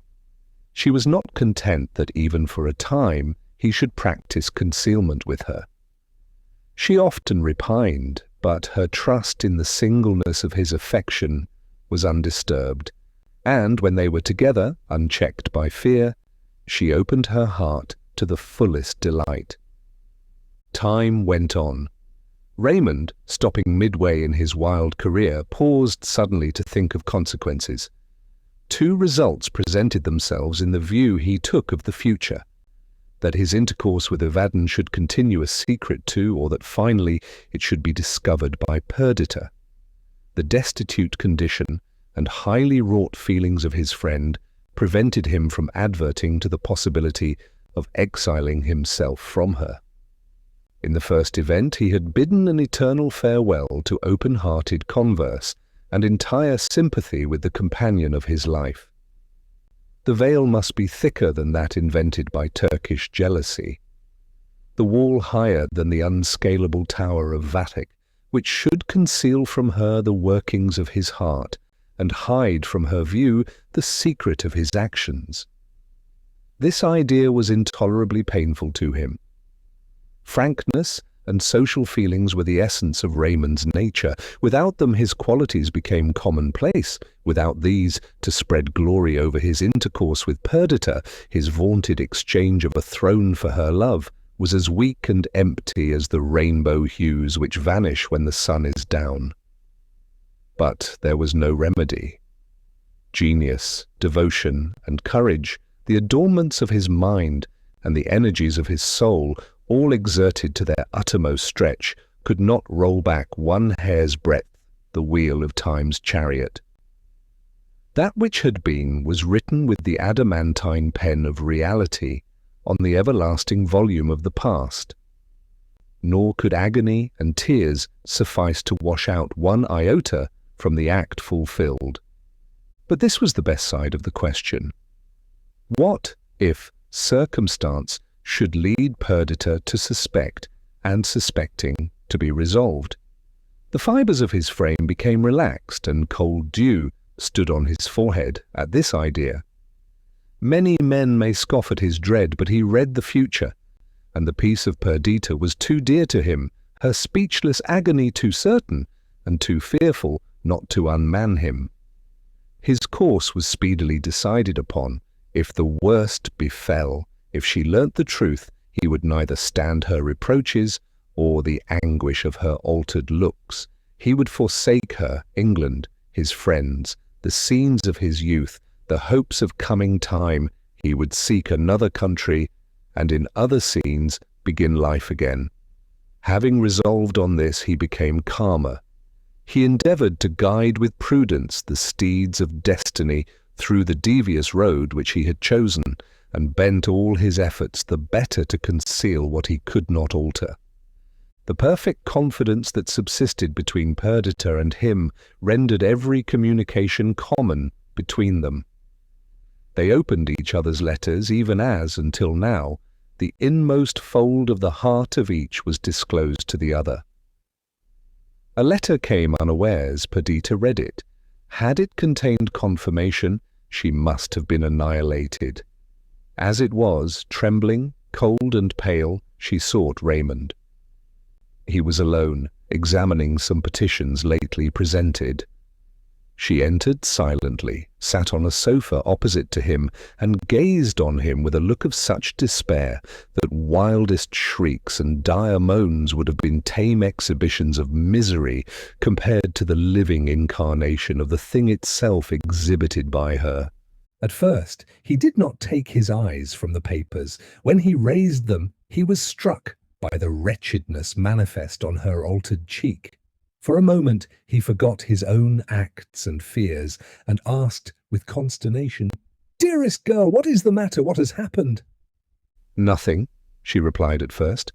She was not content that even for a time he should practice concealment with her. She often repined, but her trust in the singleness of his affection was undisturbed, and when they were together, unchecked by fear, she opened her heart to the fullest delight. Time went on. Raymond, stopping midway in his wild career, paused suddenly to think of consequences. 2 results presented themselves in the view he took of the future: that his intercourse with Evadne should continue a secret to, or that finally it should be discovered by Perdita. The destitute condition and highly wrought feelings of his friend prevented him from adverting to the possibility of exiling himself from her. In the first event he had bidden an eternal farewell to open-hearted converse and entire sympathy with the companion of his life. The veil must be thicker than that invented by Turkish jealousy, the wall higher than the unscalable tower of Vathek, which should conceal from her the workings of his heart and hide from her view the secret of his actions. This idea was intolerably painful to him. Frankness and social feelings were the essence of Raymond's nature. Without them his qualities became commonplace. Without these, to spread glory over his intercourse with Perdita, his vaunted exchange of a throne for her love, was as weak and empty as the rainbow hues which vanish when the sun is down. But there was no remedy. Genius, devotion, and courage, the adornments of his mind, and the energies of his soul, all exerted to their uttermost stretch, could not roll back 1 hair's breadth the wheel of time's chariot. That which had been was written with the adamantine pen of reality on the everlasting volume of the past. Nor could agony and tears suffice to wash out 1 iota from the act fulfilled. But this was the best side of the question. What if circumstance should lead Perdita to suspect, and suspecting to be resolved? The fibres of his frame became relaxed, and cold dew stood on his forehead at this idea. Many men may scoff at his dread, but he read the future, and the peace of Perdita was too dear to him, her speechless agony too certain, and too fearful not to unman him. His course was speedily decided upon. If the worst befell, if she learnt the truth, he would neither stand her reproaches or the anguish of her altered looks. He would forsake her, England, his friends, the scenes of his youth, the hopes of coming time. He would seek another country, and in other scenes begin life again. Having resolved on this, he became calmer. He endeavoured to guide with prudence the steeds of destiny through the devious road which he had chosen, and bent all his efforts the better to conceal what he could not alter. The perfect confidence that subsisted between Perdita and him rendered every communication common between them. They opened each other's letters, even as, until now, the inmost fold of the heart of each was disclosed to the other. A letter came unawares. Perdita read it. Had it contained confirmation, she must have been annihilated. As it was, trembling, cold and pale, she sought Raymond. He was alone, examining some petitions lately presented. She entered silently, sat on a sofa opposite to him, and gazed on him with a look of such despair that wildest shrieks and dire moans would have been tame exhibitions of misery compared to the living incarnation of the thing itself exhibited by her. At first, he did not take his eyes from the papers. When he raised them, he was struck by the wretchedness manifest on her altered cheek. For a moment he forgot his own acts and fears, and asked with consternation, "Dearest girl, what is the matter? What has happened?" "Nothing," she replied at first.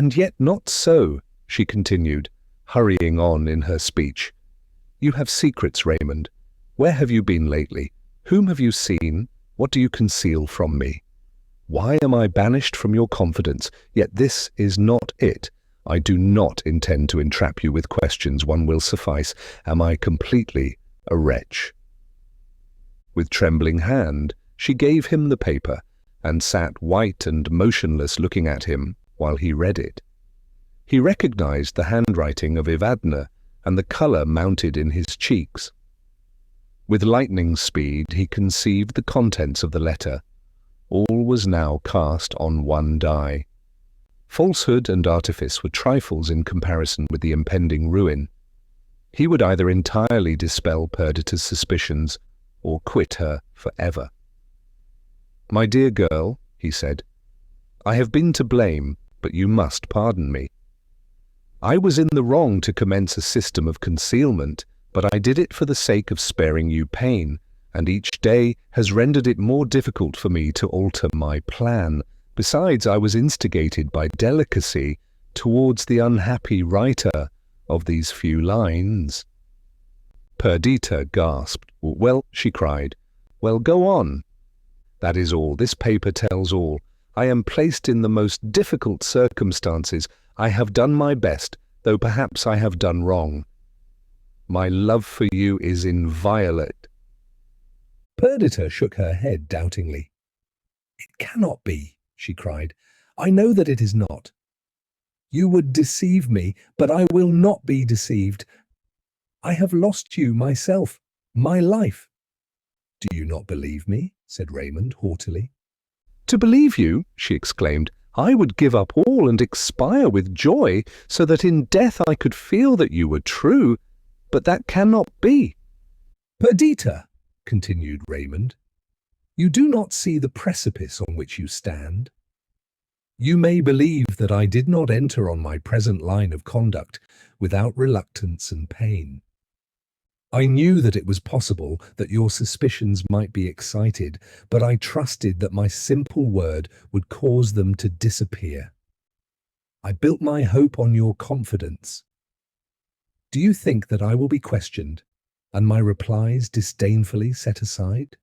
"And yet not so," she continued, hurrying on in her speech. "You have secrets, Raymond. Where have you been lately? Whom have you seen? What do you conceal from me? Why am I banished from your confidence? Yet this is not it. I do not intend to entrap you with questions. One will suffice. Am I completely a wretch?" With trembling hand, she gave him the paper, and sat white and motionless looking at him while he read it. He recognized the handwriting of Evadne, and the colour mounted in his cheeks. With lightning speed he conceived the contents of the letter. All was now cast on one die. Falsehood and artifice were trifles in comparison with the impending ruin. He would either entirely dispel Perdita's suspicions or quit her for ever. "My dear girl," he said, "I have been to blame, but you must pardon me. I was in the wrong to commence a system of concealment, but I did it for the sake of sparing you pain, and each day has rendered it more difficult for me to alter my plan. Besides, I was instigated by delicacy towards the unhappy writer of these few lines." Perdita gasped. "Well," she cried, "well, go on." "That is all. This paper tells all. I am placed in the most difficult circumstances. I have done my best, though perhaps I have done wrong. My love for you is inviolate." Perdita shook her head doubtingly. "It cannot be," she cried. "I know that it is not. You would deceive me, but I will not be deceived. I have lost you myself, my life." "Do you not believe me?" said Raymond haughtily. "To believe you," she exclaimed, "I would give up all and expire with joy, so that in death I could feel that you were true. But that cannot be." "Perdita," continued Raymond, "you do not see the precipice on which you stand. You may believe that I did not enter on my present line of conduct without reluctance and pain. I knew that it was possible that your suspicions might be excited, but I trusted that my simple word would cause them to disappear. I built my hope on your confidence. Do you think that I will be questioned? and my replies disdainfully set aside?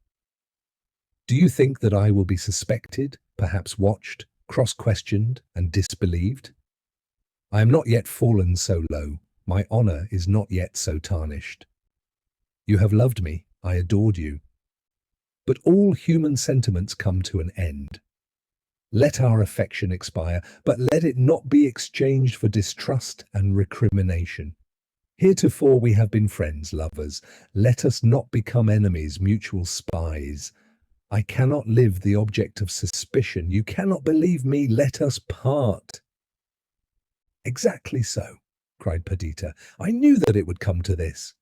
Do you think that I will be suspected, perhaps watched, cross-questioned, and disbelieved? I am not yet fallen so low. My honor is not yet so tarnished. You have loved me, I adored you. But all human sentiments come to an end. Let our affection expire, but let it not be exchanged for distrust and recrimination. Heretofore we have been friends, lovers. Let us not become enemies, mutual spies. I cannot live the object of suspicion. You cannot believe me. Let us part. Exactly so, cried Perdita. I knew that it would come to this.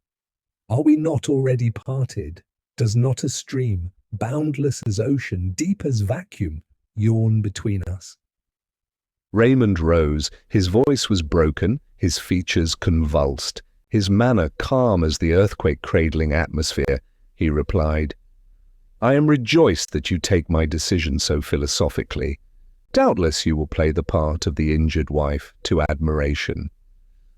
Are we not already parted? Does not a stream, boundless as ocean, deep as vacuum, yawn between us? Raymond rose. His voice was broken, his features convulsed, his manner calm as the earthquake-cradling atmosphere. He replied, I am rejoiced that you take my decision so philosophically. Doubtless you will play the part of the injured wife to admiration.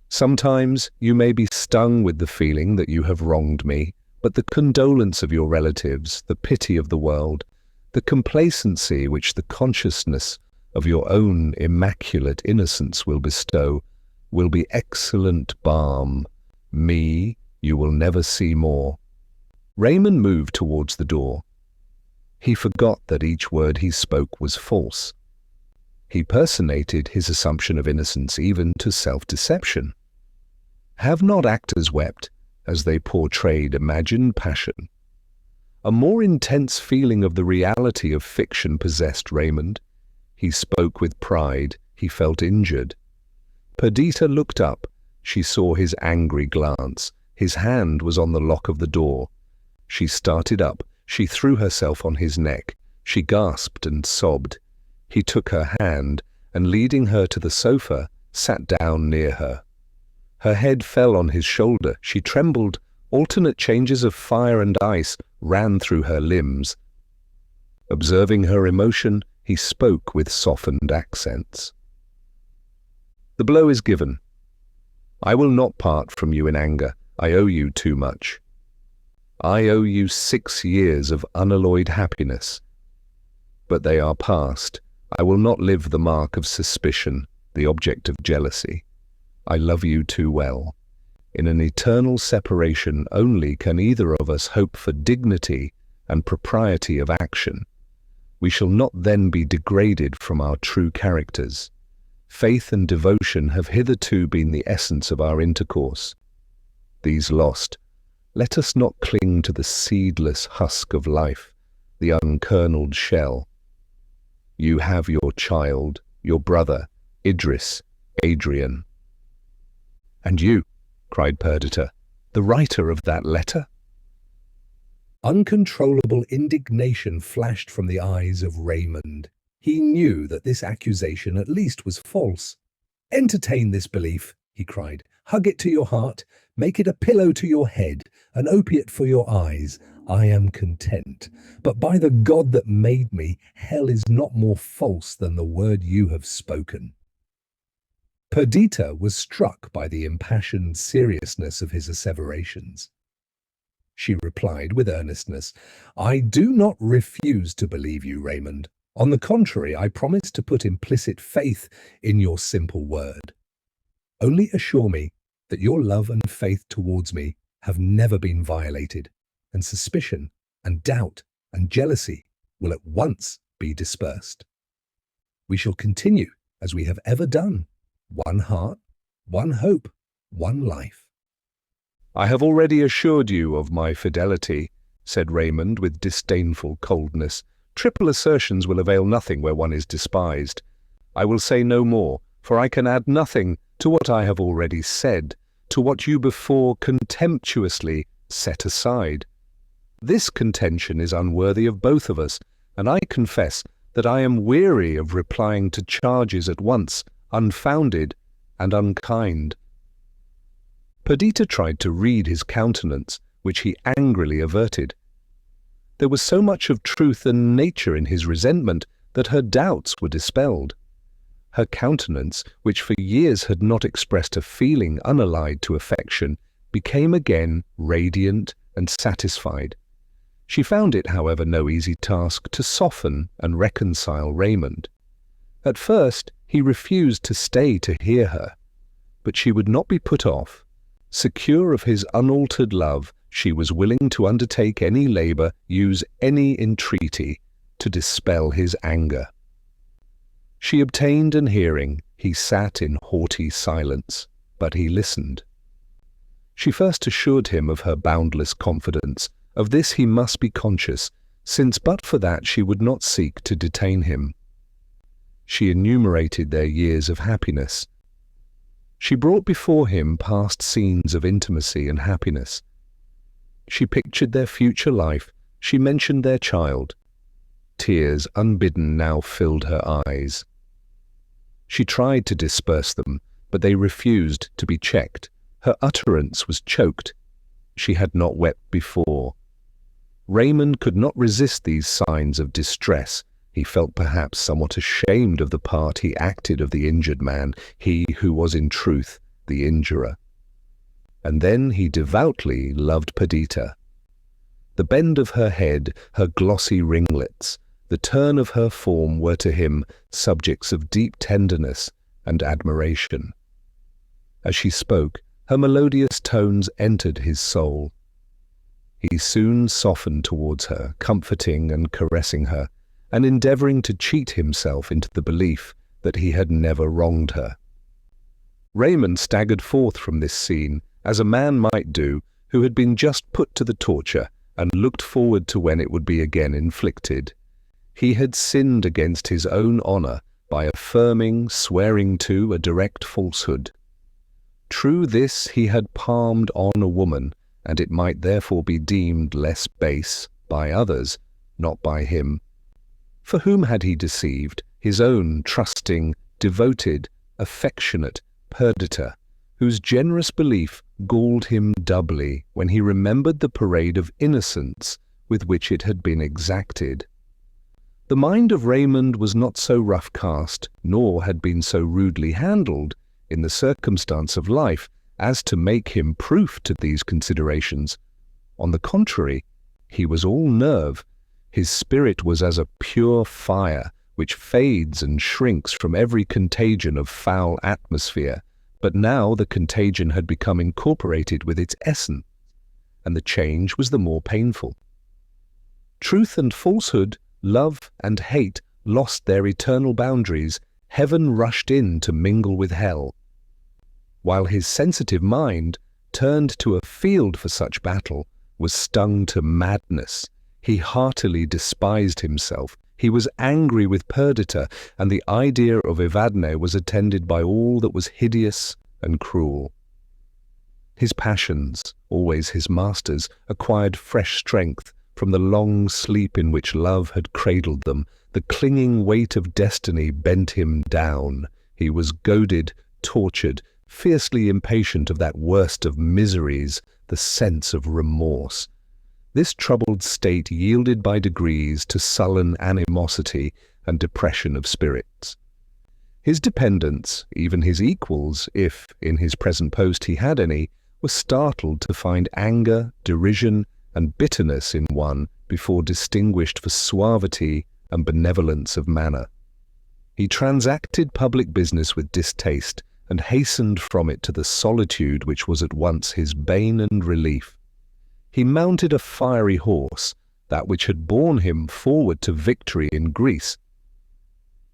Sometimes you may be stung with the feeling that you have wronged me, but the condolence of your relatives, the pity of the world, the complacency which the consciousness of your own immaculate innocence will bestow, will be excellent balm. Me you will never see more. Raymond moved towards the door. He forgot that each word he spoke was false. He personated his assumption of innocence even to self-deception. Have not actors wept as they portrayed imagined passion? A more intense feeling of the reality of fiction possessed Raymond. He spoke with pride. He felt injured. Perdita looked up. She saw his angry glance. His hand was on the lock of the door. She started up. She threw herself on his neck. She gasped and sobbed. He took her hand and, leading her to the sofa, sat down near her. Her head fell on his shoulder. She trembled. Alternate changes of fire and ice ran through her limbs. Observing her emotion, he spoke with softened accents. The blow is given. I will not part from you in anger. I owe you too much. I owe you 6 years of unalloyed happiness. But they are past. I will not live the mark of suspicion, the object of jealousy. I love you too well. In an eternal separation only can either of us hope for dignity and propriety of action. We shall not then be degraded from our true characters. Faith and devotion have hitherto been the essence of our intercourse. These lost, let us not cling to the seedless husk of life, the unkernelled shell. You have your child, your brother, Idris, Adrian. And you, cried Perdita, the writer of that letter? Uncontrollable indignation flashed from the eyes of Raymond. He knew that this accusation at least was false. Entertain this belief, he cried. Hug it to your heart. Make it a pillow to your head, an opiate for your eyes. I am content. But by the God that made me, hell is not more false than the word you have spoken. Perdita was struck by the impassioned seriousness of his asseverations. She replied with earnestness, I do not refuse to believe you, Raymond. On the contrary, I promise to put implicit faith in your simple word. Only assure me that your love and faith towards me have never been violated, and suspicion and doubt and jealousy will at once be dispersed. We shall continue as we have ever done, one heart, one hope, one life. I have already assured you of my fidelity, said Raymond with disdainful coldness. Triple assertions will avail nothing where one is despised. I will say no more, for I can add nothing to what I have already said, to what you before contemptuously set aside. This contention is unworthy of both of us, and I confess that I am weary of replying to charges at once unfounded and unkind. Perdita tried to read his countenance, which he angrily averted. There was so much of truth and nature in his resentment that her doubts were dispelled. Her countenance, which for years had not expressed a feeling unallied to affection, became again radiant and satisfied. She found it, however, no easy task to soften and reconcile Raymond. At first, he refused to stay to hear her, but she would not be put off. Secure of his unaltered love, she was willing to undertake any labor, use any entreaty, to dispel his anger. She obtained an hearing. He sat in haughty silence, but he listened. She first assured him of her boundless confidence. Of this he must be conscious, since but for that she would not seek to detain him. She enumerated their years of happiness. She brought before him past scenes of intimacy and happiness. She pictured their future life. She mentioned their child. Tears, unbidden, now filled her eyes. She tried to disperse them, but they refused to be checked. Her utterance was choked. She had not wept before. Raymond could not resist these signs of distress. He felt perhaps somewhat ashamed of the part he acted of the injured man, he who was in truth the injurer. And then he devoutly loved Perdita. The bend of her head, her glossy ringlets, the turn of her form were to him subjects of deep tenderness and admiration. As she spoke, her melodious tones entered his soul. He soon softened towards her, comforting and caressing her, and endeavoring to cheat himself into the belief that he had never wronged her. Raymond staggered forth from this scene, as a man might do who had been just put to the torture and looked forward to when it would be again inflicted. He had sinned against his own honor by affirming, swearing to, a direct falsehood. True, this he had palmed on a woman, and it might therefore be deemed less base by others, not by him. For whom had he deceived? His own trusting, devoted, affectionate Perdita, whose generous belief galled him doubly when he remembered the parade of innocence with which it had been exacted. The mind of Raymond was not so rough cast, nor had been so rudely handled in the circumstance of life as to make him proof to these considerations. On the contrary, he was all nerve. His spirit was as a pure fire, which fades and shrinks from every contagion of foul atmosphere, but now the contagion had become incorporated with its essence, and the change was the more painful. Truth and falsehood, love and hate lost their eternal boundaries. Heaven rushed in to mingle with hell. While his sensitive mind, turned to a field for such battle, was stung to madness, he heartily despised himself. He was angry with Perdita, and the idea of Evadne was attended by all that was hideous and cruel. His passions, always his masters, acquired fresh strength from the long sleep in which love had cradled them. The clinging weight of destiny bent him down. He was goaded, tortured, fiercely impatient of that worst of miseries, the sense of remorse. This troubled state yielded by degrees to sullen animosity and depression of spirits. His dependents, even his equals, if in his present post he had any, were startled to find anger, derision, and bitterness in one before distinguished for suavity and benevolence of manner. He transacted public business with distaste, and hastened from it to the solitude which was at once his bane and relief. He mounted a fiery horse, that which had borne him forward to victory in Greece.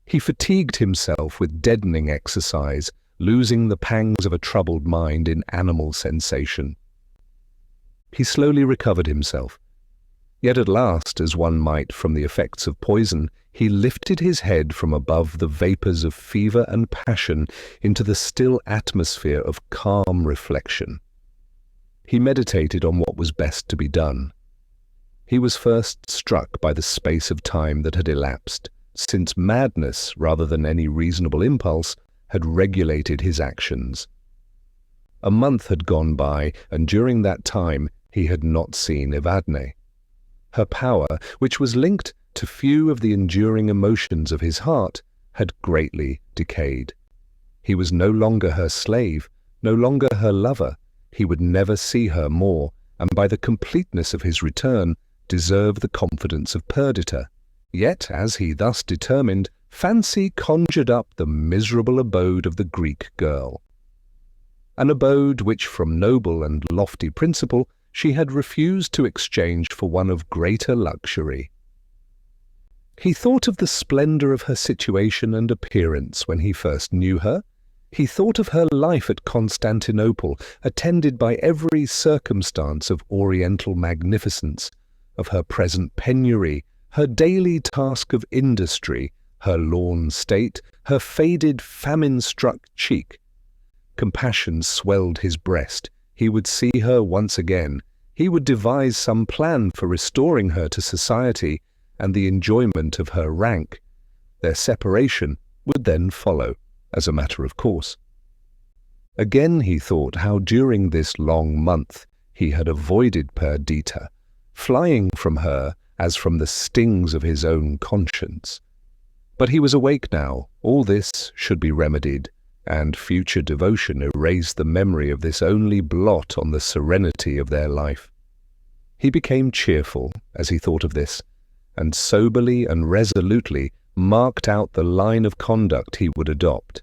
He fatigued himself with deadening exercise, losing the pangs of a troubled mind in animal sensation. He slowly recovered himself. Yet at last, as one might from the effects of poison, he lifted his head from above the vapours of fever and passion into the still atmosphere of calm reflection. He meditated on what was best to be done. He was first struck by the space of time that had elapsed, since madness, rather than any reasonable impulse, had regulated his actions. A month had gone by, and during that time he had not seen Evadne. Her power, which was linked to few of the enduring emotions of his heart, had greatly decayed. He was no longer her slave, no longer her lover. he would never see her more, and by the completeness of his return, deserve the confidence of Perdita. Yet, as he thus determined, fancy conjured up the miserable abode of the Greek girl. An abode which, from noble and lofty principle, she had refused to exchange for one of greater luxury. He thought of the splendour of her situation and appearance when he first knew her. He thought of her life at Constantinople, attended by every circumstance of oriental magnificence, of her present penury, her daily task of industry, her lorn state, her faded, famine-struck cheek. Compassion swelled his breast. He would see her once again. He would devise some plan for restoring her to society and the enjoyment of her rank. Their separation would then follow, as a matter of course. Again he thought how during this long month he had avoided Perdita, flying from her as from the stings of his own conscience. But he was awake now. All this should be remedied, and future devotion erased the memory of this only blot on the serenity of their life. He became cheerful as he thought of this, and soberly and resolutely marked out the line of conduct he would adopt.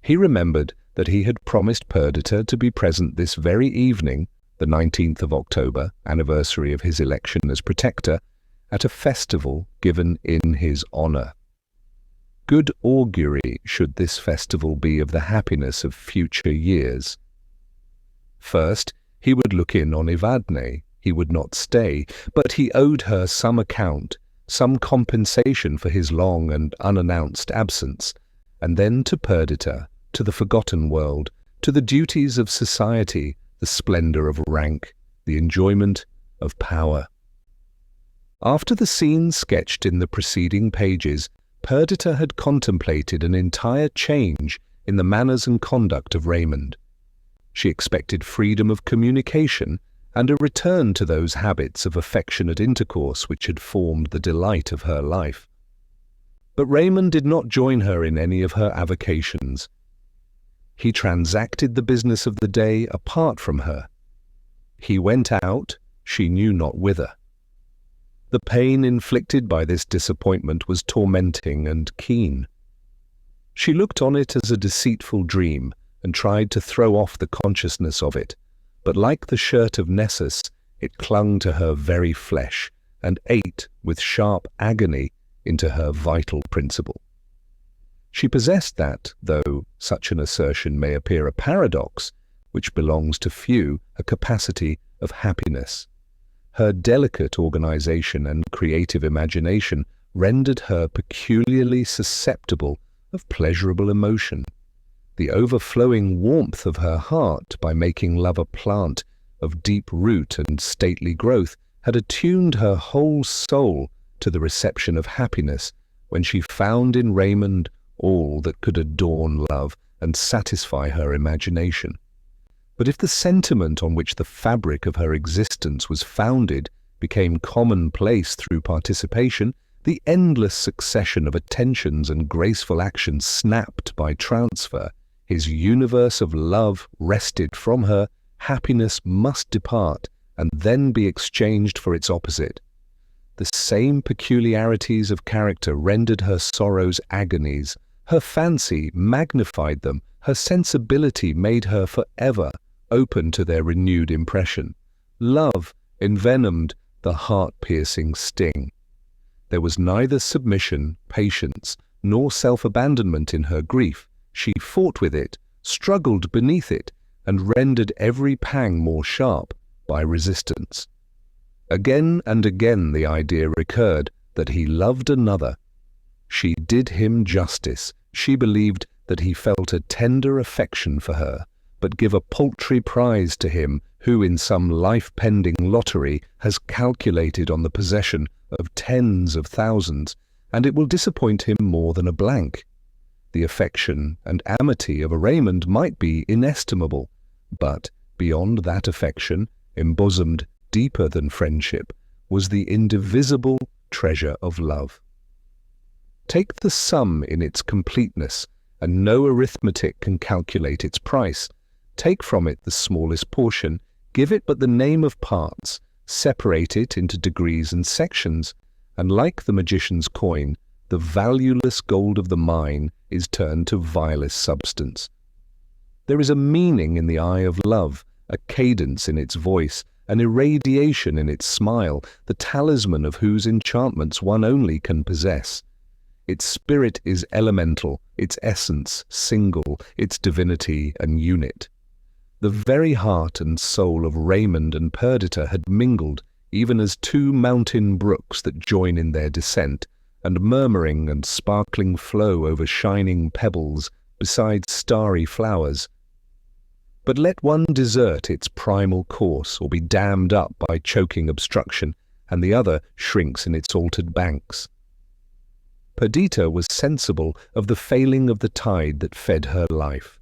He remembered that he had promised Perdita to be present this very evening, the 19th of October, anniversary of his election as protector, at a festival given in his honour. Good augury should this festival be of the happiness of future years. First, he would look in on Evadne. He would not stay, but he owed her some account, some compensation for his long and unannounced absence, and then to Perdita, to the forgotten world, to the duties of society, the splendour of rank, the enjoyment of power. After the scene sketched in the preceding pages, Perdita had contemplated an entire change in the manners and conduct of Raymond. She expected freedom of communication and a return to those habits of affectionate intercourse which had formed the delight of her life. But Raymond did not join her in any of her avocations. He transacted the business of the day apart from her. He went out, she knew not whither. The pain inflicted by this disappointment was tormenting and keen. She looked on it as a deceitful dream and tried to throw off the consciousness of it, but like the shirt of Nessus, it clung to her very flesh and ate with sharp agony into her vital principle. She possessed that, though such an assertion may appear a paradox, which belongs to few, a capacity of happiness. Her delicate organization and creative imagination rendered her peculiarly susceptible of pleasurable emotion. The overflowing warmth of her heart, by making love a plant of deep root and stately growth, had attuned her whole soul to the reception of happiness when she found in Raymond all that could adorn love and satisfy her imagination. But if the sentiment on which the fabric of her existence was founded became commonplace through participation, the endless succession of attentions and graceful actions snapped by transfer, his universe of love wrested from her, happiness must depart and then be exchanged for its opposite. The same peculiarities of character rendered her sorrows agonies. Her fancy magnified them, her sensibility made her forever open to their renewed impression. Love envenomed the heart-piercing sting. There was neither submission, patience, nor self-abandonment in her grief. She fought with it, struggled beneath it, and rendered every pang more sharp by resistance. Again and again the idea recurred that he loved another. She did him justice. She believed that he felt a tender affection for her, but give a paltry prize to him who in some life-pending lottery has calculated on the possession of tens of thousands, and it will disappoint him more than a blank. The affection and amity of a Raymond might be inestimable, but beyond that affection, embosomed deeper than friendship, was the indivisible treasure of love. Take the sum in its completeness, and no arithmetic can calculate its price. take from it the smallest portion, give it but the name of parts, separate it into degrees and sections, and like the magician's coin, the valueless gold of the mine is turned to vilest substance. There is a meaning in the eye of love, a cadence in its voice, an irradiation in its smile, the talisman of whose enchantments one only can possess. Its spirit is elemental, its essence single, its divinity an unit. The very heart and soul of Raymond and Perdita had mingled, even as two mountain brooks that join in their descent, and murmuring and sparkling flow over shining pebbles beside starry flowers. But let one desert its primal course or be dammed up by choking obstruction, and the other shrinks in its altered banks. Perdita was sensible of the failing of the tide that fed her life.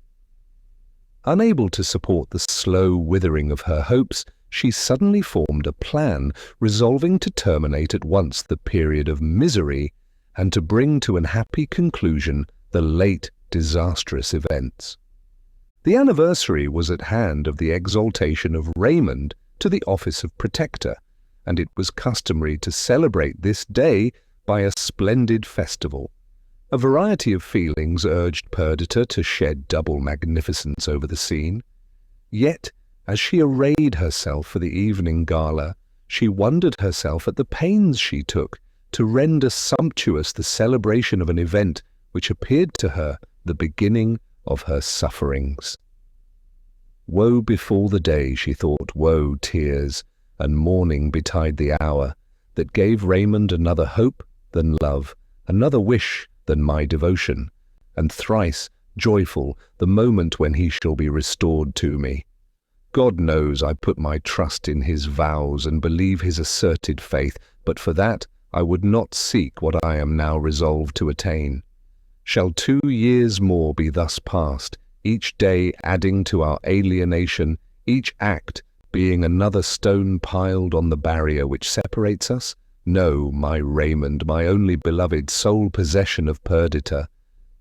Unable to support the slow withering of her hopes, she suddenly formed a plan, resolving to terminate at once the period of misery and to bring to an happy conclusion the late disastrous events. The anniversary was at hand of the exaltation of Raymond to the office of protector, and it was customary to celebrate this day by a splendid festival. A variety of feelings urged Perdita to shed double magnificence over the scene. Yet, as she arrayed herself for the evening gala, she wondered herself at the pains she took to render sumptuous the celebration of an event which appeared to her the beginning of her sufferings. Woe befall the day, she thought, woe tears, and mourning betide the hour, that gave Raymond another hope than love, another wish than my devotion, and thrice joyful the moment when he shall be restored to me. God knows I put my trust in his vows and believe his asserted faith, but for that I would not seek what I am now resolved to attain. Shall 2 years more be thus passed, each day adding to our alienation, each act being another stone piled on the barrier which separates us? No, my Raymond, my only beloved, sole possession of Perdita.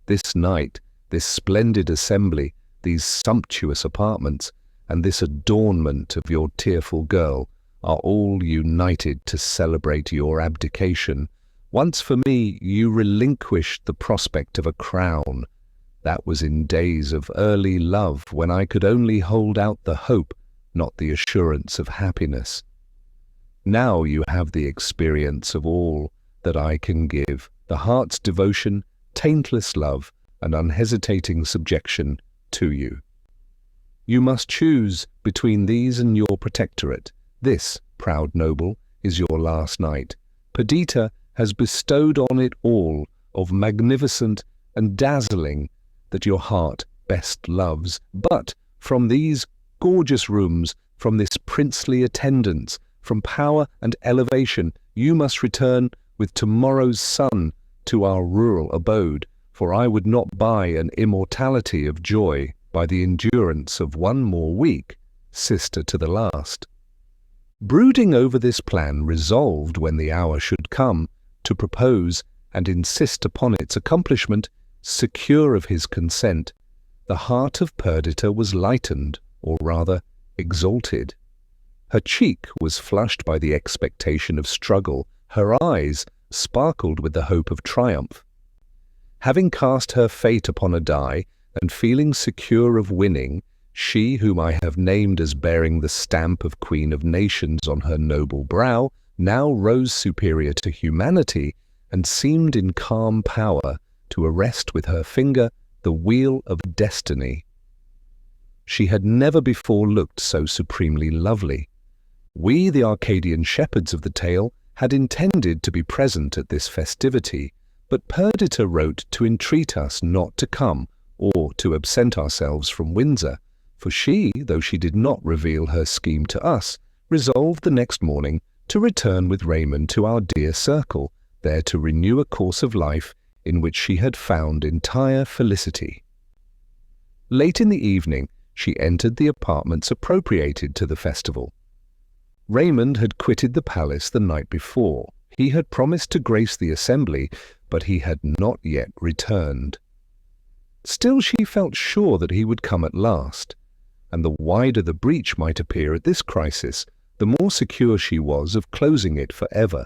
This night, this splendid assembly, these sumptuous apartments, and this adornment of your tearful girl are all united to celebrate your abdication. Once for me you relinquished the prospect of a crown. That was in days of early love, when I could only hold out the hope, not the assurance of happiness. Now you have the experience of all that I can give, the heart's devotion, taintless love, and unhesitating subjection to you. You must choose between these and your protectorate. This, proud noble, is your last night. Perdita has bestowed on it all of magnificent and dazzling that your heart best loves. But from these gorgeous rooms, from this princely attendance, from power and elevation, you must return with tomorrow's sun to our rural abode, for I would not buy an immortality of joy by the endurance of one more week, sister to the last. Brooding over this plan, resolved, when the hour should come, to propose and insist upon its accomplishment, secure of his consent, the heart of Perdita was lightened, or rather exalted. Her cheek was flushed by the expectation of struggle, her eyes sparkled with the hope of triumph. Having cast her fate upon a die, and feeling secure of winning, she whom I have named as bearing the stamp of Queen of Nations on her noble brow, now rose superior to humanity, and seemed in calm power to arrest with her finger the wheel of destiny. She had never before looked so supremely lovely. We, the Arcadian shepherds of the tale, had intended to be present at this festivity, but Perdita wrote to entreat us not to come, or to absent ourselves from Windsor, for she, though she did not reveal her scheme to us, resolved the next morning to return with Raymond to our dear circle, there to renew a course of life in which she had found entire felicity. Late in the evening, she entered the apartments appropriated to the festival. Raymond had quitted the palace the night before. He had promised to grace the assembly, but he had not yet returned. Still she felt sure that he would come at last. and the wider the breach might appear at this crisis, the more secure she was of closing it forever.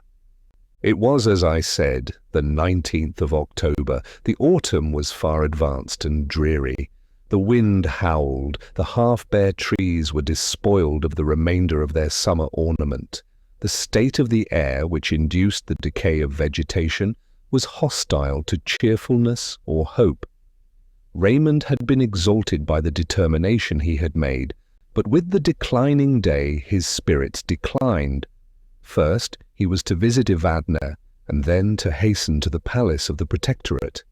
It was, as I said, the 19th of October. The autumn was far advanced and dreary. The wind howled, the half-bare trees were despoiled of the remainder of their summer ornament. The state of the air, which induced the decay of vegetation, was hostile to cheerfulness or hope. Raymond had been exalted by the determination he had made, but with the declining day his spirits declined. First, he was to visit Evadne, and then to hasten to the palace of the Protectorate.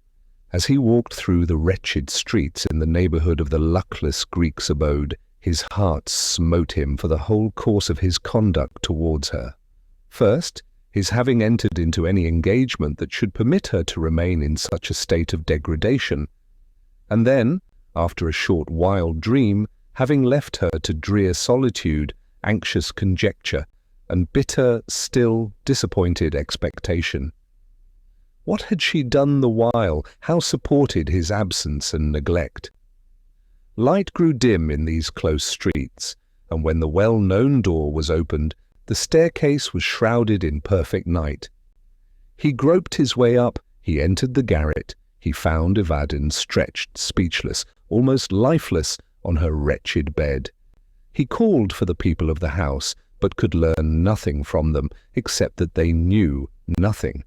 As he walked through the wretched streets in the neighborhood of the luckless Greek's abode, his heart smote him for the whole course of his conduct towards her. First, his having entered into any engagement that should permit her to remain in such a state of degradation, and then, after a short wild dream, having left her to drear solitude, anxious conjecture, and bitter, still, disappointed expectation. What had she done the while? How supported his absence and neglect? Light grew dim in these close streets, and when the well-known door was opened, the staircase was shrouded in perfect night. He groped his way up, he entered the garret, he found Evadne stretched, speechless, almost lifeless, on her wretched bed. He called for the people of the house, but could learn nothing from them, except that they knew nothing.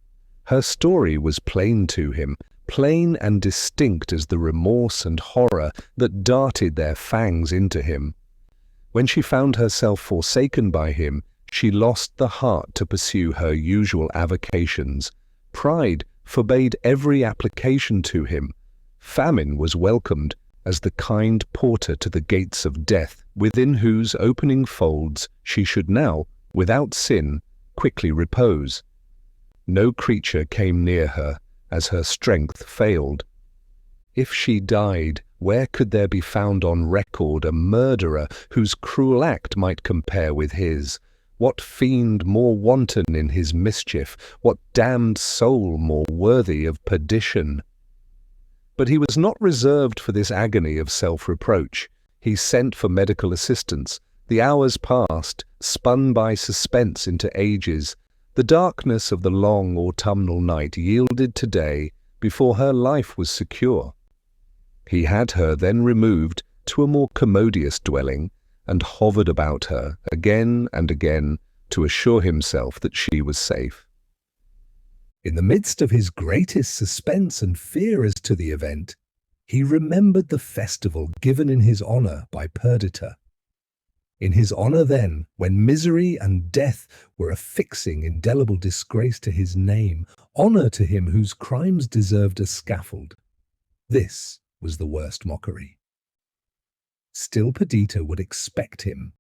Her story was plain to him, plain and distinct as the remorse and horror that darted their fangs into him. When she found herself forsaken by him, she lost the heart to pursue her usual avocations. Pride forbade every application to him. Famine was welcomed as the kind porter to the gates of death, within whose opening folds she should now, without sin, quickly repose. No creature came near her, as her strength failed. If she died, where could there be found on record a murderer whose cruel act might compare with his? What fiend more wanton in his mischief? What damned soul more worthy of perdition? But he was not reserved for this agony of self-reproach. He sent for medical assistance. The hours passed, spun by suspense into ages. The darkness of the long autumnal night yielded to day before her life was secure. He had her then removed to a more commodious dwelling, and hovered about her again and again to assure himself that she was safe. In the midst of his greatest suspense and fear as to the event, he remembered the festival given in his honor by Perdita. In his honor then, when misery and death were affixing indelible disgrace to his name, honor to him whose crimes deserved a scaffold. This was the worst mockery. Still Perdita would expect him.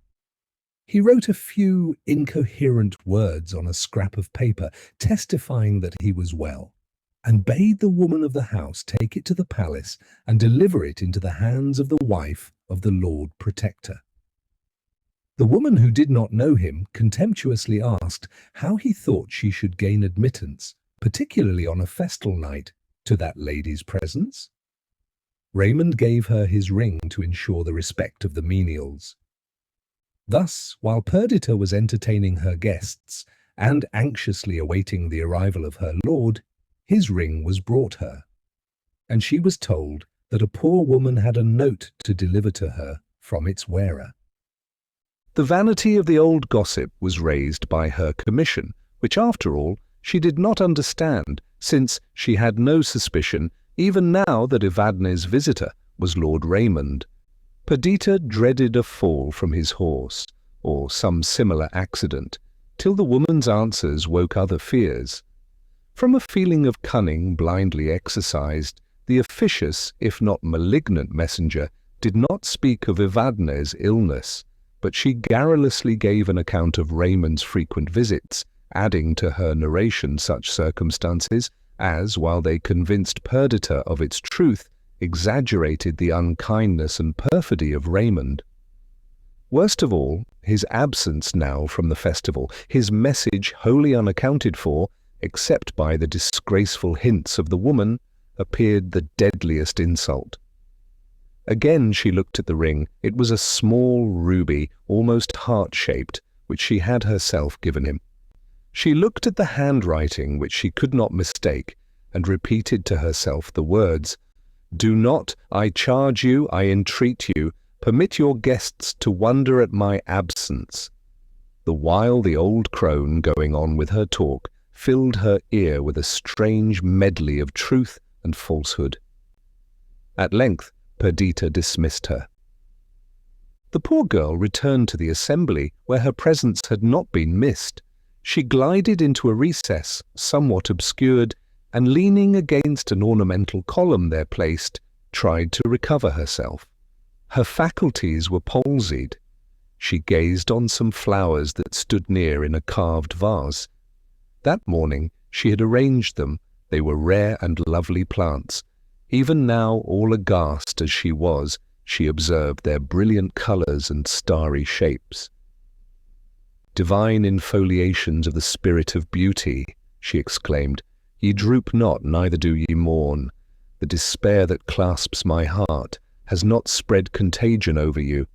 He wrote a few incoherent words on a scrap of paper, testifying that he was well, and bade the woman of the house take it to the palace and deliver it into the hands of the wife of the Lord Protector. The woman, who did not know him, contemptuously asked how he thought she should gain admittance, particularly on a festal night, to that lady's presence. Raymond gave her his ring to ensure the respect of the menials. Thus, while Perdita was entertaining her guests and anxiously awaiting the arrival of her lord, his ring was brought her, and she was told that a poor woman had a note to deliver to her from its wearer. The vanity of the old gossip was raised by her commission, which, after all, she did not understand, since she had no suspicion, even now, that Evadne's visitor was Lord Raymond. Perdita dreaded a fall from his horse, or some similar accident, till the woman's answers woke other fears. From a feeling of cunning blindly exercised, the officious, if not malignant messenger did not speak of Evadne's illness, but she garrulously gave an account of Raymond's frequent visits, adding to her narration such circumstances as, while they convinced Perdita of its truth, exaggerated the unkindness and perfidy of Raymond. Worst of all, his absence now from the festival, his message wholly unaccounted for, except by the disgraceful hints of the woman, appeared the deadliest insult. Again she looked at the ring. It was a small ruby, almost heart-shaped, which she had herself given him. She looked at the handwriting, which she could not mistake, and repeated to herself the words, "Do not, I charge you, I entreat you, permit your guests to wonder at my absence." The while the old crone, going on with her talk, filled her ear with a strange medley of truth and falsehood. At length Perdita dismissed her. The poor girl returned to the assembly, where her presence had not been missed. She glided into a recess, somewhat obscured, and leaning against an ornamental column there placed, tried to recover herself. Her faculties were palsied. She gazed on some flowers that stood near in a carved vase. That morning she had arranged them. They were rare and lovely plants. Even now, all aghast as she was, she observed their brilliant colours and starry shapes. "Divine infoliations of the spirit of beauty," she exclaimed, "ye droop not, neither do ye mourn. The despair that clasps my heart has not spread contagion over you.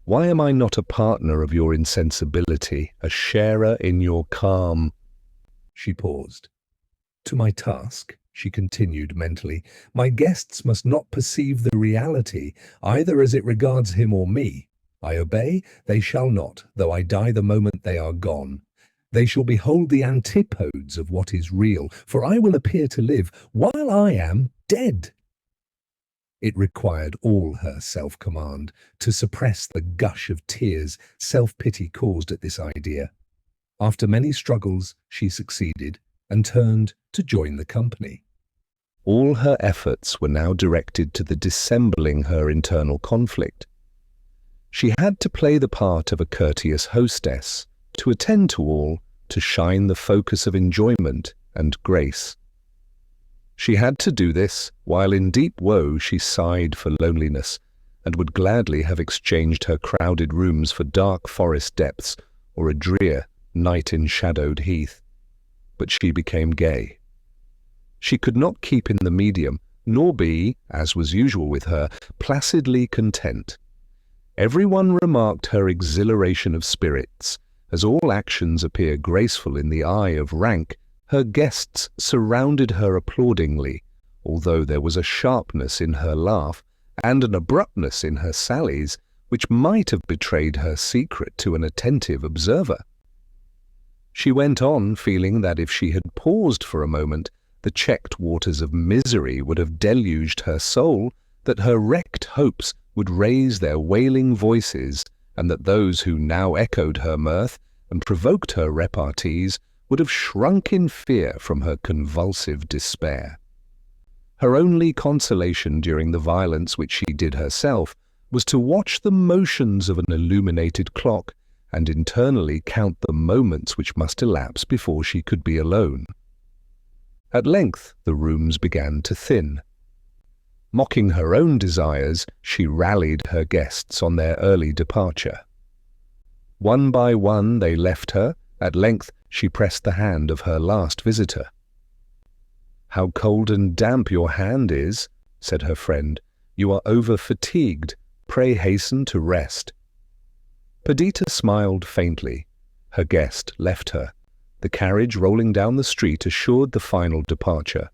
Why am I not a partner of your insensibility, a sharer in your calm?" She paused. "To my task," she continued mentally, "my guests must not perceive the reality, either as it regards him or me. I obey, they shall not, though I die the moment they are gone. They shall behold the antipodes of what is real, for I will appear to live while I am dead." It required all her self-command to suppress the gush of tears self-pity caused at this idea. After many struggles, she succeeded and turned to join the company. All her efforts were now directed to the dissembling her internal conflict. She had to play the part of a courteous hostess, to attend to all, to shine the focus of enjoyment and grace. She had to do this while in deep woe she sighed for loneliness, and would gladly have exchanged her crowded rooms for dark forest depths or a drear, night-enshadowed heath. But she became gay. She could not keep in the medium, nor be, as was usual with her, placidly content. Everyone remarked her exhilaration of spirits. As all actions appear graceful in the eye of rank, her guests surrounded her applaudingly, although there was a sharpness in her laugh and an abruptness in her sallies which might have betrayed her secret to an attentive observer. She went on, feeling that if she had paused for a moment, the checked waters of misery would have deluged her soul, that her wrecked hopes would raise their wailing voices, and that those who now echoed her mirth and provoked her repartees would have shrunk in fear from her convulsive despair. Her only consolation during the violence which she did herself was to watch the motions of an illuminated clock and internally count the moments which must elapse before she could be alone. At length the rooms began to thin. Mocking her own desires, she rallied her guests on their early departure. One by one they left her. At length she pressed the hand of her last visitor. "How cold and damp your hand is," said her friend. "You are over-fatigued. Pray hasten to rest." Perdita smiled faintly. Her guest left her. The carriage rolling down the street assured the final departure.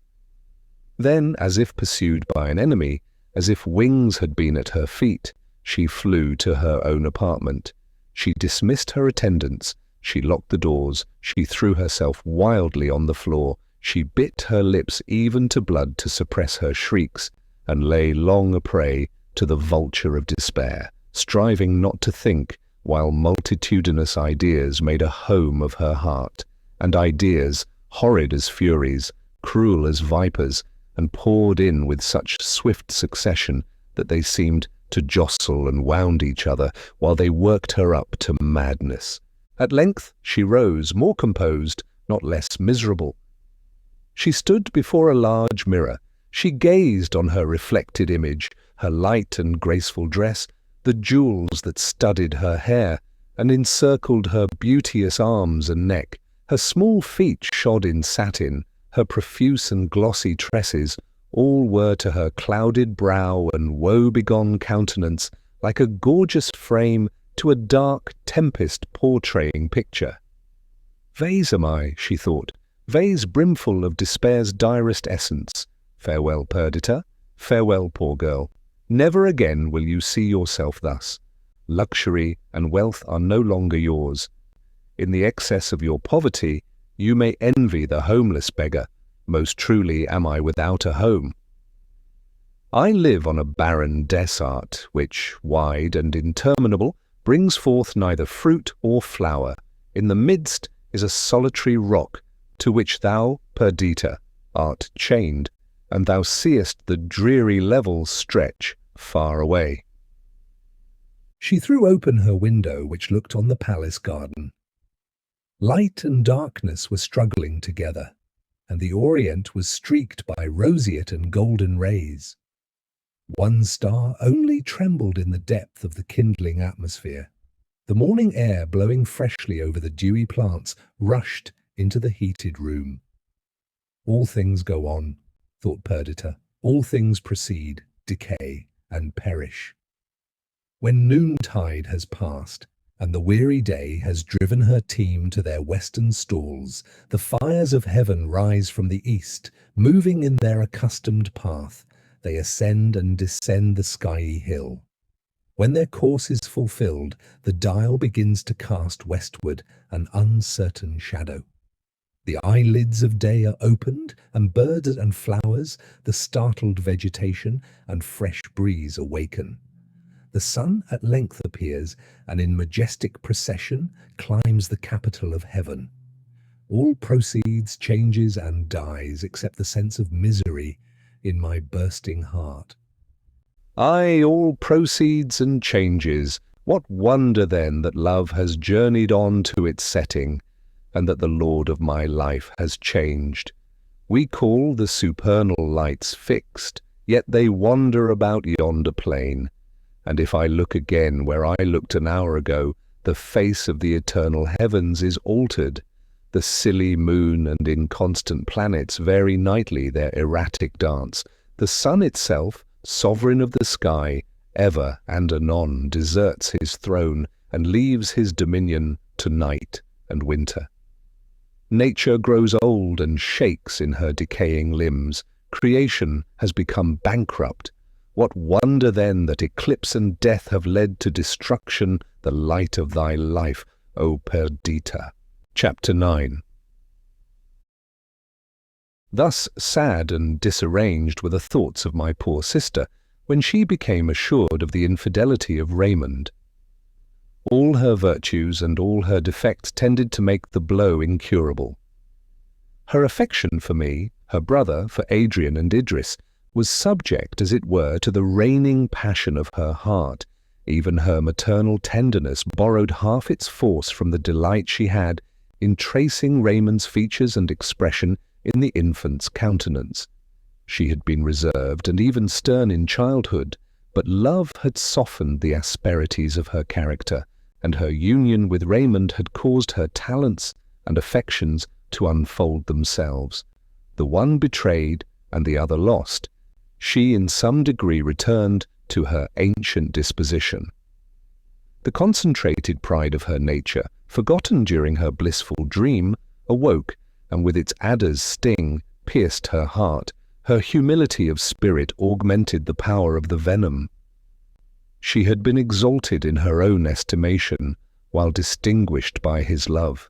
Then, as if pursued by an enemy, as if wings had been at her feet, she flew to her own apartment. She dismissed her attendants. She locked the doors. She threw herself wildly on the floor. She bit her lips even to blood to suppress her shrieks, and lay long a prey to the vulture of despair, striving not to think, while multitudinous ideas made a home of her heart, and ideas, horrid as furies, cruel as vipers, and poured in with such swift succession that they seemed to jostle and wound each other while they worked her up to madness. At length she rose, more composed, not less miserable. She stood before a large mirror. She gazed on her reflected image, her light and graceful dress, the jewels that studded her hair and encircled her beauteous arms and neck, her small feet shod in satin, her profuse and glossy tresses, All were to her clouded brow and woe-begone countenance like a gorgeous frame to a dark tempest portraying picture. Vase am I, she thought, vase brimful of despair's direst essence. Farewell, Perdita, farewell, poor girl. Never again will you see yourself thus. Luxury and wealth are no longer yours. In the excess of your poverty, you may envy the homeless beggar. Most truly am I without a home. I live on a barren desert, which, wide and interminable, brings forth neither fruit or flower. In the midst is a solitary rock, to which thou, Perdita, art chained, and thou seest the dreary levels stretch far away. She threw open her window, which looked on the palace garden. Light and darkness were struggling together, and the orient was streaked by roseate and golden rays. One star only trembled in the depth of the kindling atmosphere. The morning air, blowing freshly over the dewy plants, rushed into the heated room. All things go on, thought Perdita. All things proceed, decay, and perish. When noontide has passed, and the weary day has driven her team to their western stalls, the fires of heaven rise from the east, moving in their accustomed path. They ascend and descend the skiey hill. When their course is fulfilled, the dial begins to cast westward an uncertain shadow. The eyelids of day are opened, and birds and flowers, the startled vegetation, and fresh breeze awaken. The sun at length appears, and in majestic procession climbs the capital of heaven. All proceeds, changes, and dies, except the sense of misery in my bursting heart. Aye, all proceeds and changes. What wonder then that love has journeyed on to its setting, and that the Lord of my life has changed. We call the supernal lights fixed, yet they wander about yonder plain. And if I look again where I looked an hour ago, the face of the eternal heavens is altered. The silly moon and inconstant planets vary nightly their erratic dance. The sun itself, sovereign of the sky, ever and anon deserts his throne and leaves his dominion to night and winter. Nature grows old and shakes in her decaying limbs. Creation has become bankrupt. What wonder then that eclipse and death have led to destruction the light of thy life, O Perdita. Chapter 9. Thus sad and disarranged were the thoughts of my poor sister when she became assured of the infidelity of Raymond. All her virtues and all her defects tended to make the blow incurable. Her affection for me, her brother, for Adrian and Idris, was subject, as it were, to the reigning passion of her heart. Even her maternal tenderness borrowed half its force from the delight she had in tracing Raymond's features and expression in the infant's countenance. She had been reserved and even stern in childhood, but love had softened the asperities of her character, and her union with Raymond had caused her talents and affections to unfold themselves. The one betrayed and the other lost, she in some degree returned to her ancient disposition. The concentrated pride of her nature, forgotten during her blissful dream, awoke, and with its adder's sting pierced her heart. Her humility of spirit augmented the power of the venom. She had been exalted in her own estimation, while distinguished by his love.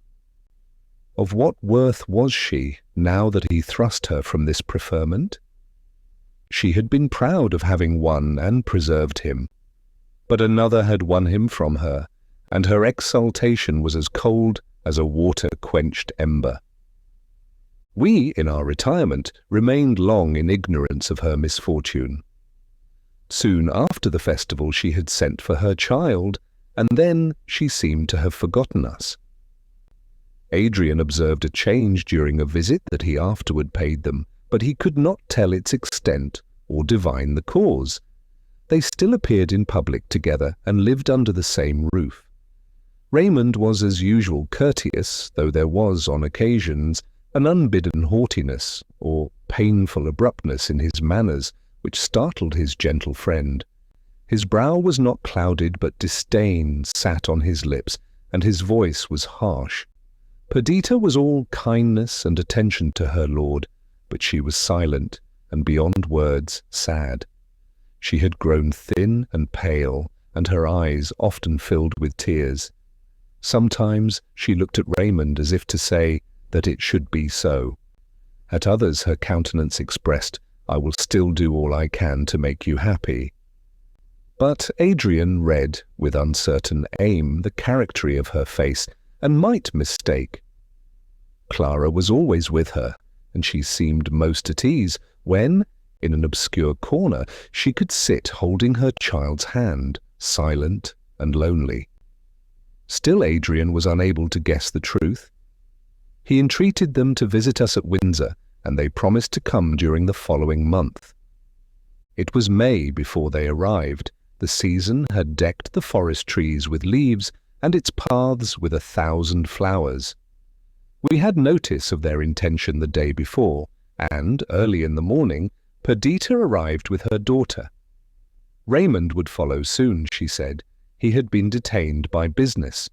Of what worth was she, now that he thrust her from this preferment? She had been proud of having won and preserved him, but another had won him from her, and her exultation was as cold as a water-quenched ember. We, in our retirement, remained long in ignorance of her misfortune. Soon after the festival she had sent for her child, and then she seemed to have forgotten us. Adrian observed a change during a visit that he afterward paid them, but he could not tell its extent or divine the cause. They still appeared in public together and lived under the same roof. Raymond was as usual courteous, though there was, on occasions, an unbidden haughtiness, or painful abruptness in his manners which startled his gentle friend. His brow was not clouded, but disdain sat on his lips, and his voice was harsh. Perdita was all kindness and attention to her lord, but she was silent, and beyond words sad. She had grown thin and pale, and her eyes often filled with tears. Sometimes she looked at Raymond as if to say that it should be so. At others her countenance expressed, "I will still do all I can to make you happy." But Adrian read, with uncertain aim, the charactery of her face, and might mistake. Clara was always with her, and she seemed most at ease when, in an obscure corner, she could sit holding her child's hand, silent and lonely. Still Adrian was unable to guess the truth. He entreated them to visit us at Windsor, and they promised to come during the following month. It was May before they arrived. The season had decked the forest trees with leaves, and its paths with 1,000 flowers. We had notice of their intention the day before, and, early in the morning, Perdita arrived with her daughter. Raymond would follow soon, she said. He had been detained by business.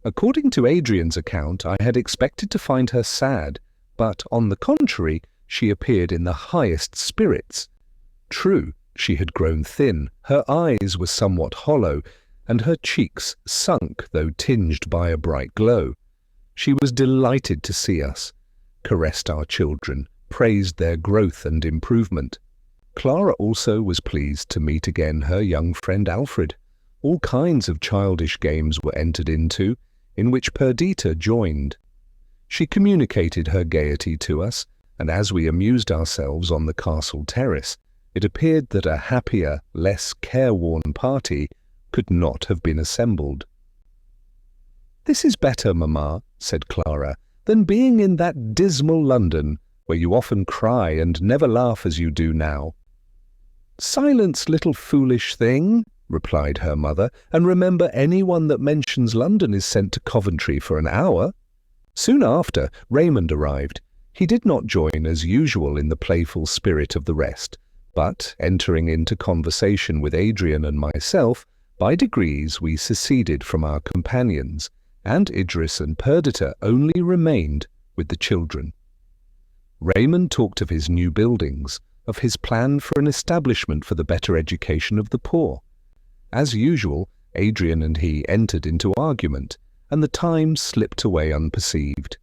According to Adrian's account, I had expected to find her sad, but, on the contrary, she appeared in the highest spirits. True, she had grown thin, her eyes were somewhat hollow, and her cheeks sunk though tinged by a bright glow. She was delighted to see us, caressed our children, praised their growth and improvement. Clara also was pleased to meet again her young friend Alfred. All kinds of childish games were entered into, in which Perdita joined. She communicated her gaiety to us, and as we amused ourselves on the castle terrace, it appeared that a happier, less careworn party could not have been assembled. "This is better, mamma," said Clara, "than being in that dismal London, where you often cry and never laugh as you do now." "Silence, little foolish thing," replied her mother, "and remember anyone that mentions London is sent to Coventry for an hour." Soon after, Raymond arrived. He did not join as usual in the playful spirit of the rest, but, entering into conversation with Adrian and myself, by degrees we seceded from our companions, and Idris and Perdita only remained with the children. Raymond talked of his new buildings, of his plan for an establishment for the better education of the poor. As usual, Adrian and he entered into argument, and the time slipped away unperceived.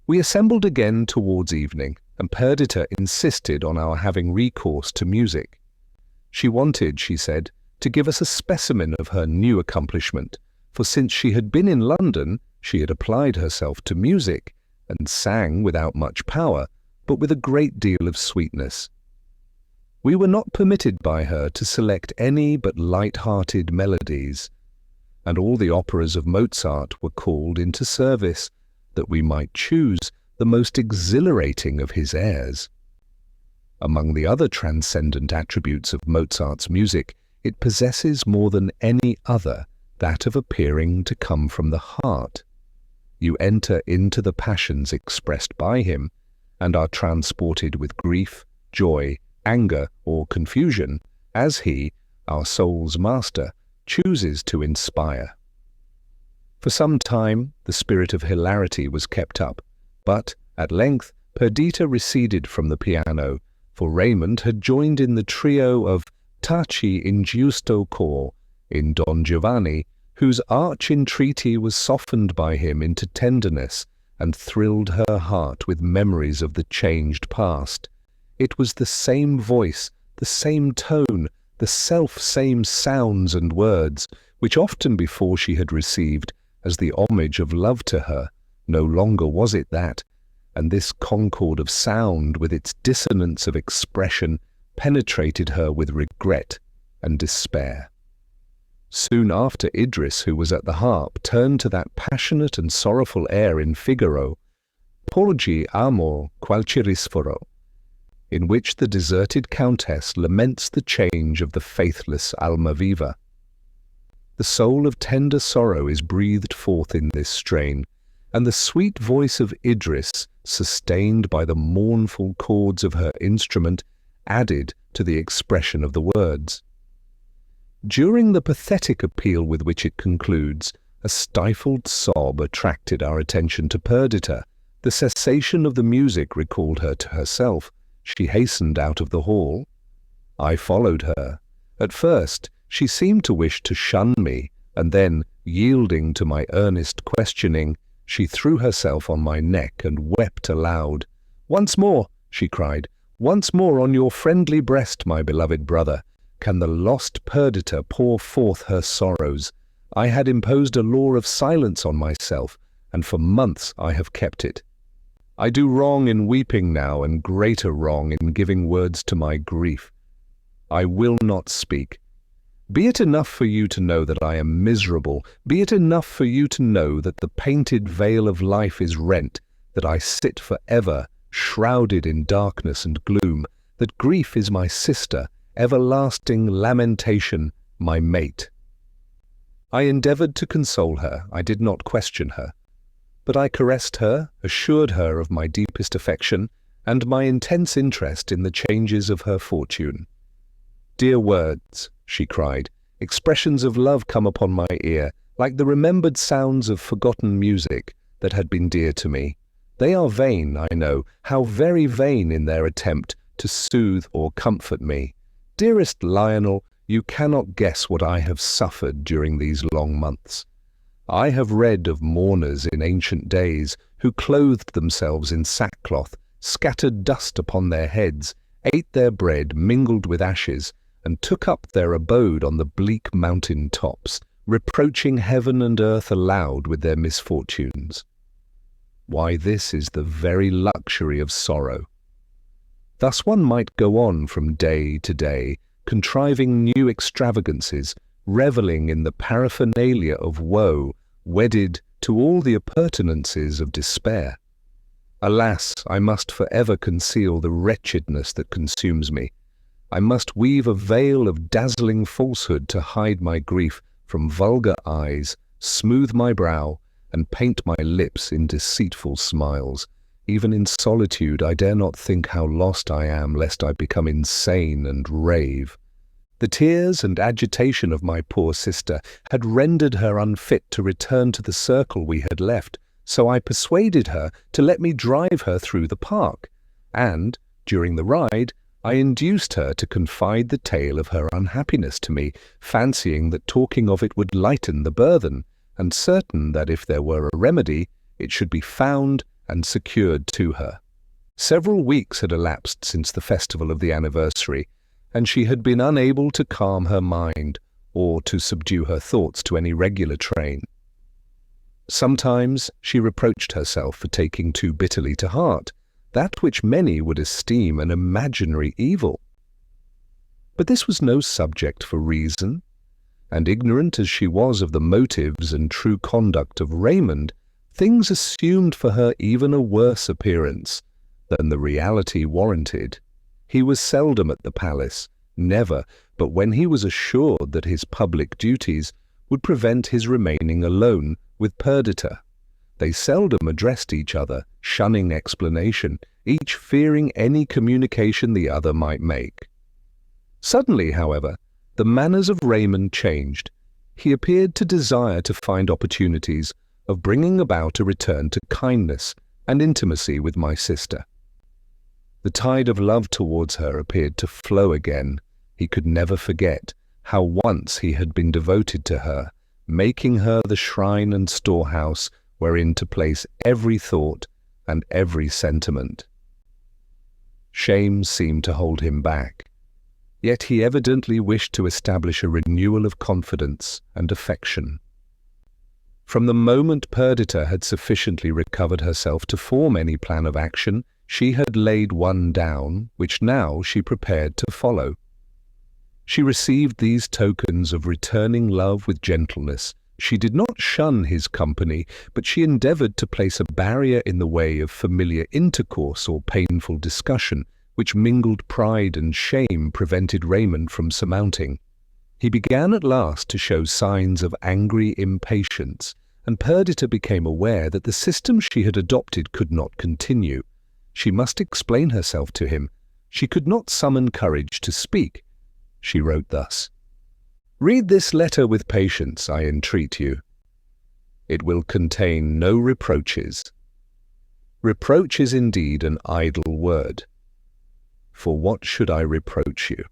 We assembled again towards evening, and Perdita insisted on our having recourse to music. She wanted, she said, to give us a specimen of her new accomplishment, for since she had been in London, she had applied herself to music, and sang without much power, but with a great deal of sweetness. We were not permitted by her to select any but light-hearted melodies, and all the operas of Mozart were called into service, that we might choose the most exhilarating of his airs. Among the other transcendent attributes of Mozart's music, it possesses more than any other that of appearing to come from the heart. You enter into the passions expressed by him, and are transported with grief, joy, anger, or confusion, as he, our soul's master, chooses to inspire. For some time the spirit of hilarity was kept up, but at length Perdita receded from the piano, for Raymond had joined in the trio of Taci ingiusto cor in Don Giovanni, whose arch entreaty was softened by him into tenderness and thrilled her heart with memories of the changed past. It was the same voice, the same tone, the self-same sounds and words, which often before she had received as the homage of love to her. No longer was it that, and this concord of sound with its dissonance of expression penetrated her with regret and despair. Soon after, Idris, who was at the harp, turned to that passionate and sorrowful air in Figaro, Porgi amor qual cirisforo, in which the deserted countess laments the change of the faithless Almaviva. The soul of tender sorrow is breathed forth in this strain, and the sweet voice of Idris, sustained by the mournful chords of her instrument, added to the expression of the words. During the pathetic appeal with which it concludes, a stifled sob attracted our attention to Perdita. The cessation of the music recalled her to herself. She hastened out of the hall. I followed her. At first, she seemed to wish to shun me, and then, yielding to my earnest questioning, she threw herself on my neck and wept aloud. "Once more," she cried, "once more on your friendly breast, my beloved brother, can the lost Perdita pour forth her sorrows. I had imposed a law of silence on myself, and for months I have kept it. I do wrong in weeping now, and greater wrong in giving words to my grief. I will not speak. Be it enough for you to know that I am miserable. Be it enough for you to know that the painted veil of life is rent, that I sit forever shrouded in darkness and gloom, that grief is my sister, everlasting lamentation, my mate." I endeavored to console her. I did not question her. But I caressed her, assured her of my deepest affection, and my intense interest in the changes of her fortune. "Dear words," she cried, "expressions of love come upon my ear, like the remembered sounds of forgotten music that had been dear to me. They are vain, I know, how very vain in their attempt to soothe or comfort me. Dearest Lionel, you cannot guess what I have suffered during these long months. I have read of mourners in ancient days who clothed themselves in sackcloth, scattered dust upon their heads, ate their bread mingled with ashes, and took up their abode on the bleak mountain tops, reproaching heaven and earth aloud with their misfortunes. Why, this is the very luxury of sorrow. Thus one might go on from day to day, contriving new extravagances, revelling in the paraphernalia of woe, wedded to all the appurtenances of despair. Alas, I must forever conceal the wretchedness that consumes me. I must weave a veil of dazzling falsehood to hide my grief from vulgar eyes, smooth my brow, and paint my lips in deceitful smiles. Even in solitude I dare not think how lost I am, lest I become insane and rave. The tears and agitation of my poor sister had rendered her unfit to return to the circle we had left, so I persuaded her to let me drive her through the park, and, during the ride, I induced her to confide the tale of her unhappiness to me, fancying that talking of it would lighten the burthen, and certain that if there were a remedy, it should be found and secured to her. Several weeks had elapsed since the festival of the anniversary, and she had been unable to calm her mind or to subdue her thoughts to any regular train. Sometimes she reproached herself for taking too bitterly to heart that which many would esteem an imaginary evil. But this was no subject for reason, and ignorant as she was of the motives and true conduct of Raymond, things assumed for her even a worse appearance than the reality warranted. He was seldom at the palace, never but when he was assured that his public duties would prevent his remaining alone with Perdita. They seldom addressed each other, shunning explanation, each fearing any communication the other might make. Suddenly, however, the manners of Raymond changed. He appeared to desire to find opportunities of bringing about a return to kindness and intimacy with my sister. The tide of love towards her appeared to flow again. He could never forget how once he had been devoted to her, making her the shrine and storehouse wherein to place every thought and every sentiment. Shame seemed to hold him back, yet he evidently wished to establish a renewal of confidence and affection. From the moment Perdita had sufficiently recovered herself to form any plan of action, she had laid one down, which now she prepared to follow. She received these tokens of returning love with gentleness. She did not shun his company, but she endeavored to place a barrier in the way of familiar intercourse or painful discussion, which mingled pride and shame prevented Raymond from surmounting. He began at last to show signs of angry impatience, and Perdita became aware that the system she had adopted could not continue. She must explain herself to him. She could not summon courage to speak. She wrote thus: "Read this letter with patience, I entreat you. It will contain no reproaches. Reproach is indeed an idle word. For what should I reproach you?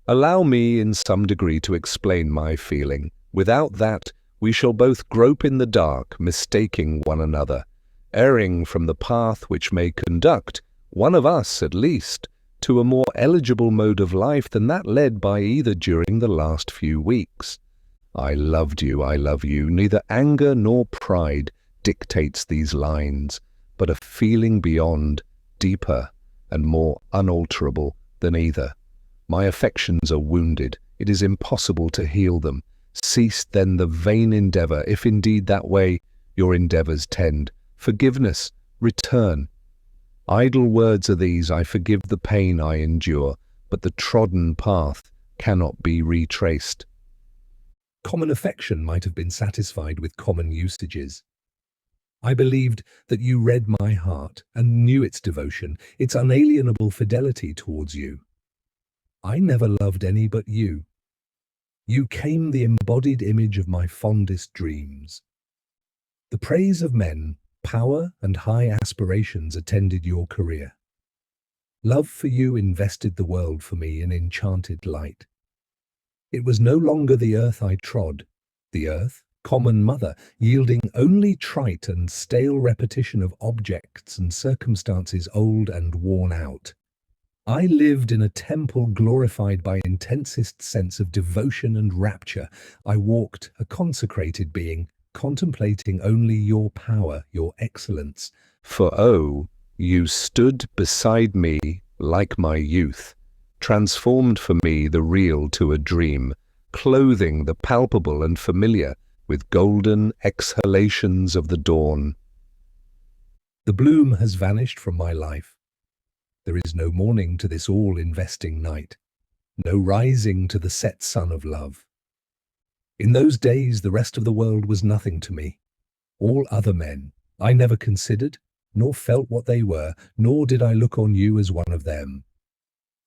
Allow me in some degree to explain my feeling. Without that, we shall both grope in the dark, mistaking one another, erring from the path which may conduct, one of us at least, to a more eligible mode of life than that led by either during the last few weeks. I loved you, I love you. Neither anger nor pride dictates these lines, but a feeling beyond, deeper and more unalterable than either. My affections are wounded. It is impossible to heal them. Cease then the vain endeavour, if indeed that way your endeavours tend. Forgiveness, return. Idle words are these: I forgive the pain I endure, but the trodden path cannot be retraced. Common affection might have been satisfied with common usages. I believed that you read my heart and knew its devotion, its unalienable fidelity towards you. I never loved any but you. You came the embodied image of my fondest dreams. The praise of men, power, and high aspirations attended your career. Love for you invested the world for me in enchanted light. It was no longer the earth I trod, the earth, common mother, yielding only trite and stale repetition of objects and circumstances old and worn out. I lived in a temple glorified by intensest sense of devotion and rapture. I walked a consecrated being, contemplating only your power, your excellence. For oh, you stood beside me like my youth, transformed for me the real to a dream, clothing the palpable and familiar with golden exhalations of the dawn. The bloom has vanished from my life. There is no morning to this all-investing night, no rising to the set sun of love. In those days the rest of the world was nothing to me. All other men I never considered, nor felt what they were, nor did I look on you as one of them.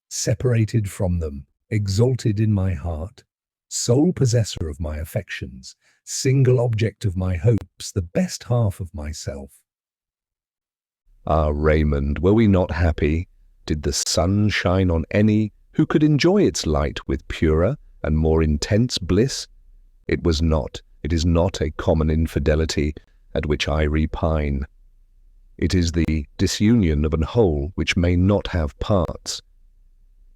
Separated from them, exalted in my heart, sole possessor of my affections, single object of my hopes, the best half of myself. Ah, Raymond, were we not happy? Did the sun shine on any who could enjoy its light with purer and more intense bliss? It was not, it is not a common infidelity at which I repine. It is the disunion of an whole which may not have parts.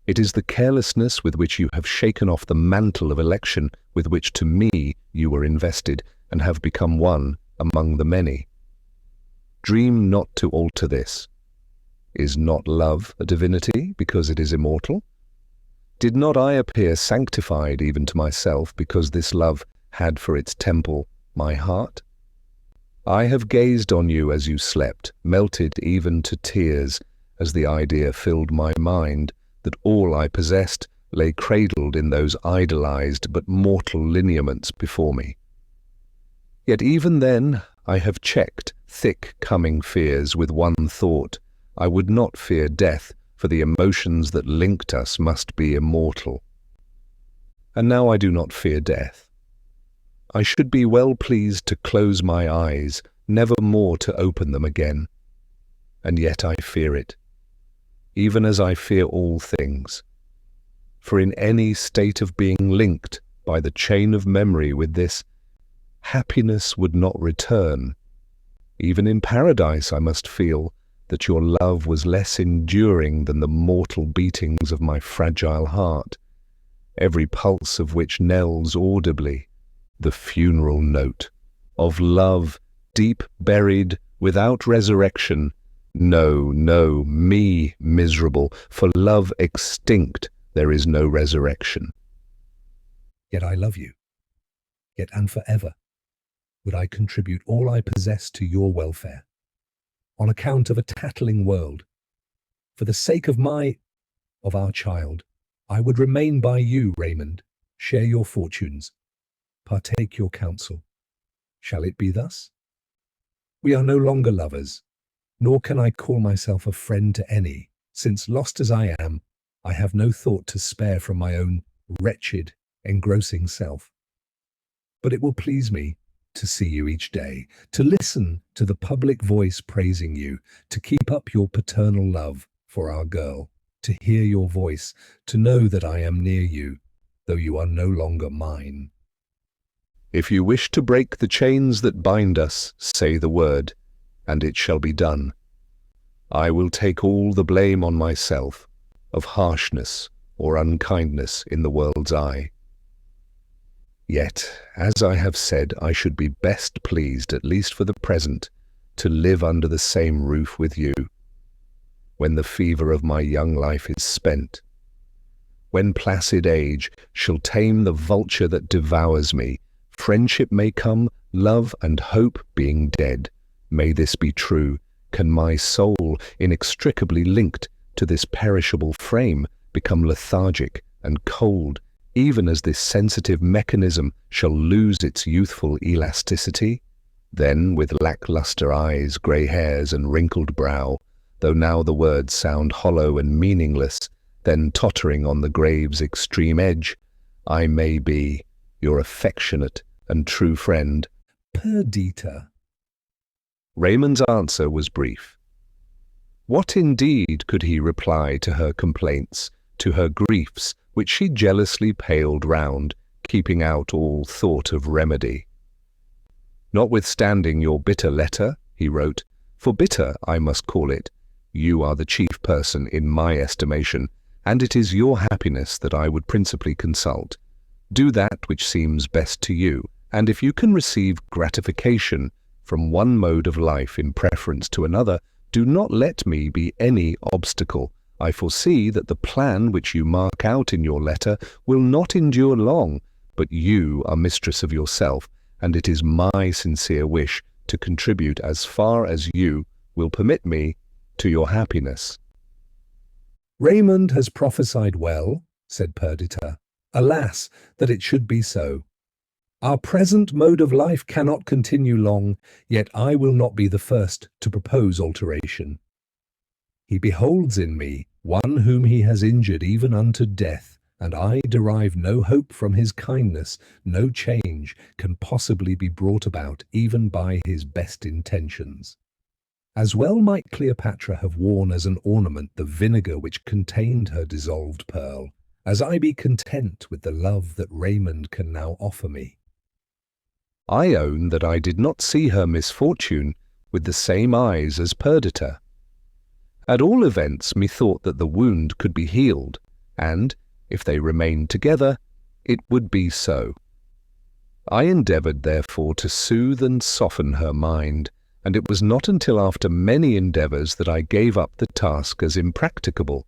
It is the carelessness with which you have shaken off the mantle of election with which to me you were invested, and have become one among the many. Dream not to alter this. Is not love a divinity because it is immortal? Did not I appear sanctified even to myself because this love had for its temple my heart? I have gazed on you as you slept, melted even to tears, as the idea filled my mind that all I possessed lay cradled in those idolized but mortal lineaments before me. Yet even then I have checked thick coming fears with one thought: I would not fear death, for the emotions that linked us must be immortal. And now I do not fear death. I should be well pleased to close my eyes, never more to open them again. And yet I fear it, even as I fear all things. For in any state of being linked by the chain of memory with this, happiness would not return. Even in paradise I must feel that your love was less enduring than the mortal beatings of my fragile heart, every pulse of which knells audibly the funeral note of love deep buried without resurrection. No, no, me miserable, for love extinct there is no resurrection. Yet I love you. Yet and forever would I contribute all I possess to your welfare, on account of a tattling world. For the sake of our child, I would remain by you, Raymond, share your fortunes, partake your counsel. Shall it be thus? We are no longer lovers, nor can I call myself a friend to any, since lost as I am, I have no thought to spare from my own wretched, engrossing self. But it will please me to see you each day, to listen to the public voice praising you, to keep up your paternal love for our girl, to hear your voice, to know that I am near you, though you are no longer mine. If you wish to break the chains that bind us, say the word, and it shall be done. I will take all the blame on myself of harshness or unkindness in the world's eye. Yet, as I have said, I should be best pleased, at least for the present, to live under the same roof with you, when the fever of my young life is spent, when placid age shall tame the vulture that devours me. Friendship may come, love and hope being dead. May this be true. Can my soul, inextricably linked to this perishable frame, become lethargic and cold, even as this sensitive mechanism shall lose its youthful elasticity? Then, with lackluster eyes, grey hairs and wrinkled brow, though now the words sound hollow and meaningless, then tottering on the grave's extreme edge, I may be your affectionate and true friend, Perdita. Raymond's answer was brief. What indeed could he reply to her complaints, to her griefs, which she jealously paled round, keeping out all thought of remedy? Notwithstanding your bitter letter, he wrote, for bitter I must call it, you are the chief person in my estimation, and it is your happiness that I would principally consult. Do that which seems best to you, and if you can receive gratification from one mode of life in preference to another, do not let me be any obstacle. I foresee that the plan which you mark out in your letter will not endure long, but you are mistress of yourself, and it is my sincere wish to contribute as far as you will permit me to your happiness. Raymond has prophesied well, said Perdita. Alas, that it should be so. Our present mode of life cannot continue long, yet I will not be the first to propose alteration. He beholds in me one whom he has injured even unto death, and I derive no hope from his kindness. No change can possibly be brought about even by his best intentions. As well might Cleopatra have worn as an ornament the vinegar which contained her dissolved pearl, as I be content with the love that Raymond can now offer me. I own that I did not see her misfortune with the same eyes as Perdita. At all events, methought that the wound could be healed, and, if they remained together, it would be so. I endeavoured, therefore, to soothe and soften her mind, and it was not until after many endeavours that I gave up the task as impracticable.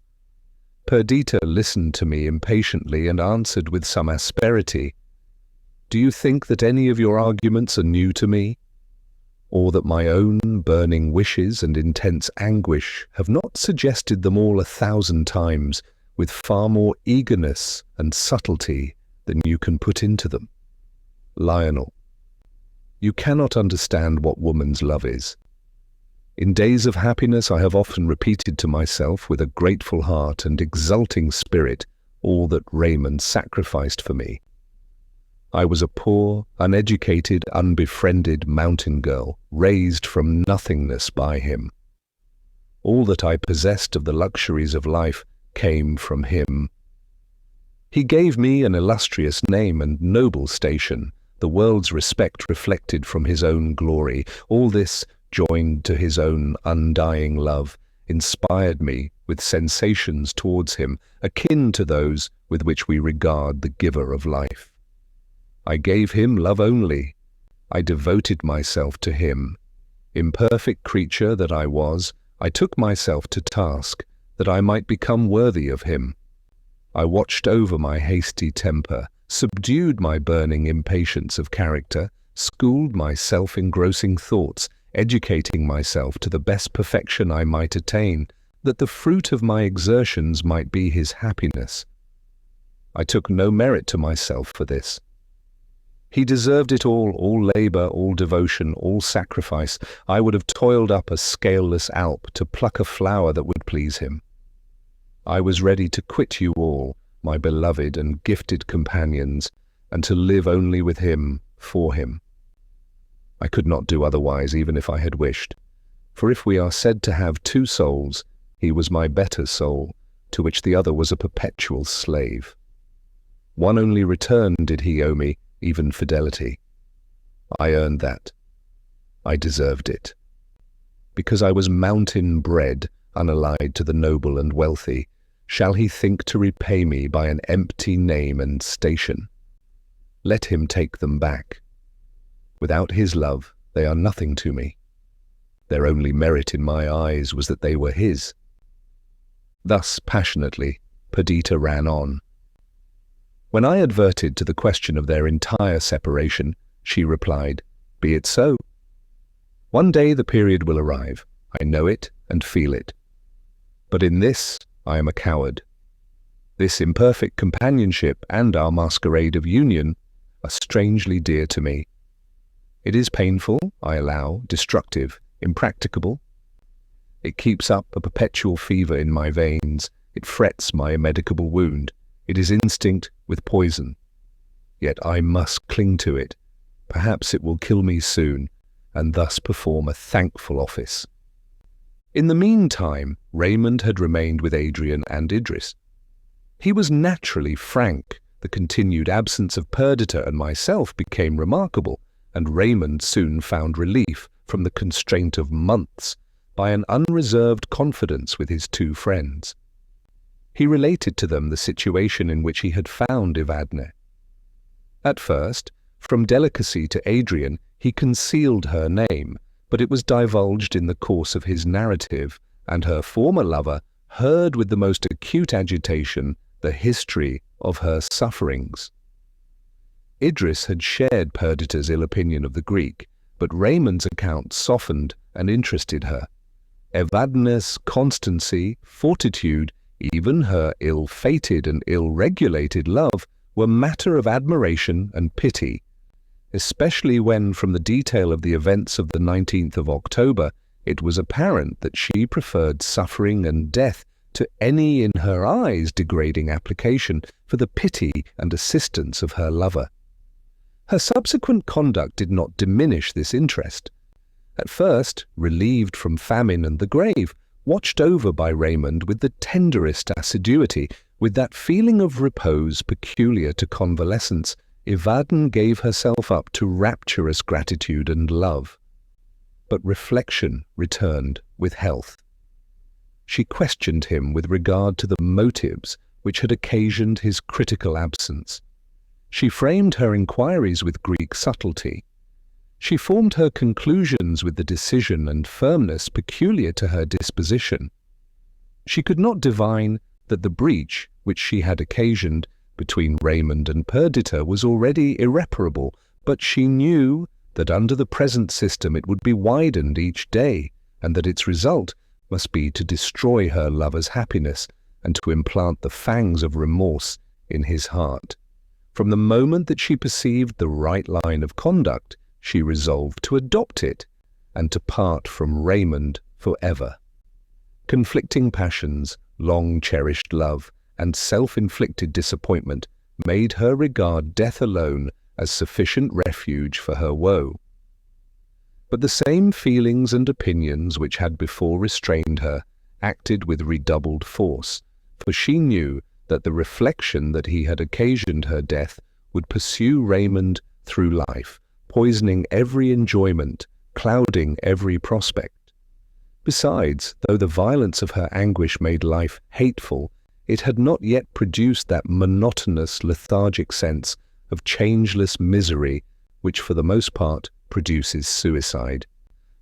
Perdita listened to me impatiently and answered with some asperity, Do you think that any of your arguments are new to me? Or that my own burning wishes and intense anguish have not suggested them all 1,000 times with far more eagerness and subtlety than you can put into them? Lionel, you cannot understand what woman's love is. In days of happiness I have often repeated to myself with a grateful heart and exulting spirit all that Raymond sacrificed for me. I was a poor, uneducated, unbefriended mountain girl, raised from nothingness by him. All that I possessed of the luxuries of life came from him. He gave me an illustrious name and noble station, the world's respect reflected from his own glory. All this, joined to his own undying love, inspired me with sensations towards him, akin to those with which we regard the giver of life. I gave him love only. I devoted myself to him. Imperfect creature that I was, I took myself to task, that I might become worthy of him. I watched over my hasty temper, subdued my burning impatience of character, schooled my self-engrossing thoughts, educating myself to the best perfection I might attain, that the fruit of my exertions might be his happiness. I took no merit to myself for this. He deserved it all labor, all devotion, all sacrifice. I would have toiled up a scaleless Alp to pluck a flower that would please him. I was ready to quit you all, my beloved and gifted companions, and to live only with him, for him. I could not do otherwise, even if I had wished. For if we are said to have two souls, he was my better soul, to which the other was a perpetual slave. One only return did he owe me, even fidelity. I earned that. I deserved it. Because I was mountain-bred, unallied to the noble and wealthy, shall he think to repay me by an empty name and station? Let him take them back. Without his love, they are nothing to me. Their only merit in my eyes was that they were his. Thus passionately, Perdita ran on. When I adverted to the question of their entire separation, she replied, "Be it so. One day the period will arrive. I know it and feel it. But in this, I am a coward. This imperfect companionship and our masquerade of union are strangely dear to me. It is painful, I allow, destructive, impracticable. It keeps up a perpetual fever in my veins. It frets my immedicable wound. It is instinct with poison. Yet I must cling to it. Perhaps it will kill me soon, and thus perform a thankful office." In the meantime, Raymond had remained with Adrian and Idris. He was naturally frank. The continued absence of Perdita and myself became remarkable, and Raymond soon found relief from the constraint of months by an unreserved confidence with his two friends. He related to them the situation in which he had found Evadne. At first, from delicacy to Adrian, he concealed her name, but it was divulged in the course of his narrative, and her former lover heard with the most acute agitation the history of her sufferings. Idris had shared Perdita's ill opinion of the Greek, but Raymond's account softened and interested her. Evadne's constancy, fortitude, even her ill-fated and ill-regulated love were matter of admiration and pity, especially when, from the detail of the events of the 19th of October, it was apparent that she preferred suffering and death to any, in her eyes, degrading application for the pity and assistance of her lover. Her subsequent conduct did not diminish this interest. At first, relieved from famine and the grave, watched over by Raymond with the tenderest assiduity, with that feeling of repose peculiar to convalescence, Evadne gave herself up to rapturous gratitude and love. But reflection returned with health. She questioned him with regard to the motives which had occasioned his critical absence. She framed her inquiries with Greek subtlety. She formed her conclusions with the decision and firmness peculiar to her disposition. She could not divine that the breach which she had occasioned between Raymond and Perdita was already irreparable, but she knew that under the present system it would be widened each day, and that its result must be to destroy her lover's happiness and to implant the fangs of remorse in his heart. From the moment that she perceived the right line of conduct, she resolved to adopt it and to part from Raymond forever. Conflicting passions, long-cherished love, and self-inflicted disappointment made her regard death alone as sufficient refuge for her woe. But the same feelings and opinions which had before restrained her acted with redoubled force, for she knew that the reflection that he had occasioned her death would pursue Raymond through life, poisoning every enjoyment, clouding every prospect. Besides, though the violence of her anguish made life hateful, it had not yet produced that monotonous, lethargic sense of changeless misery which for the most part produces suicide.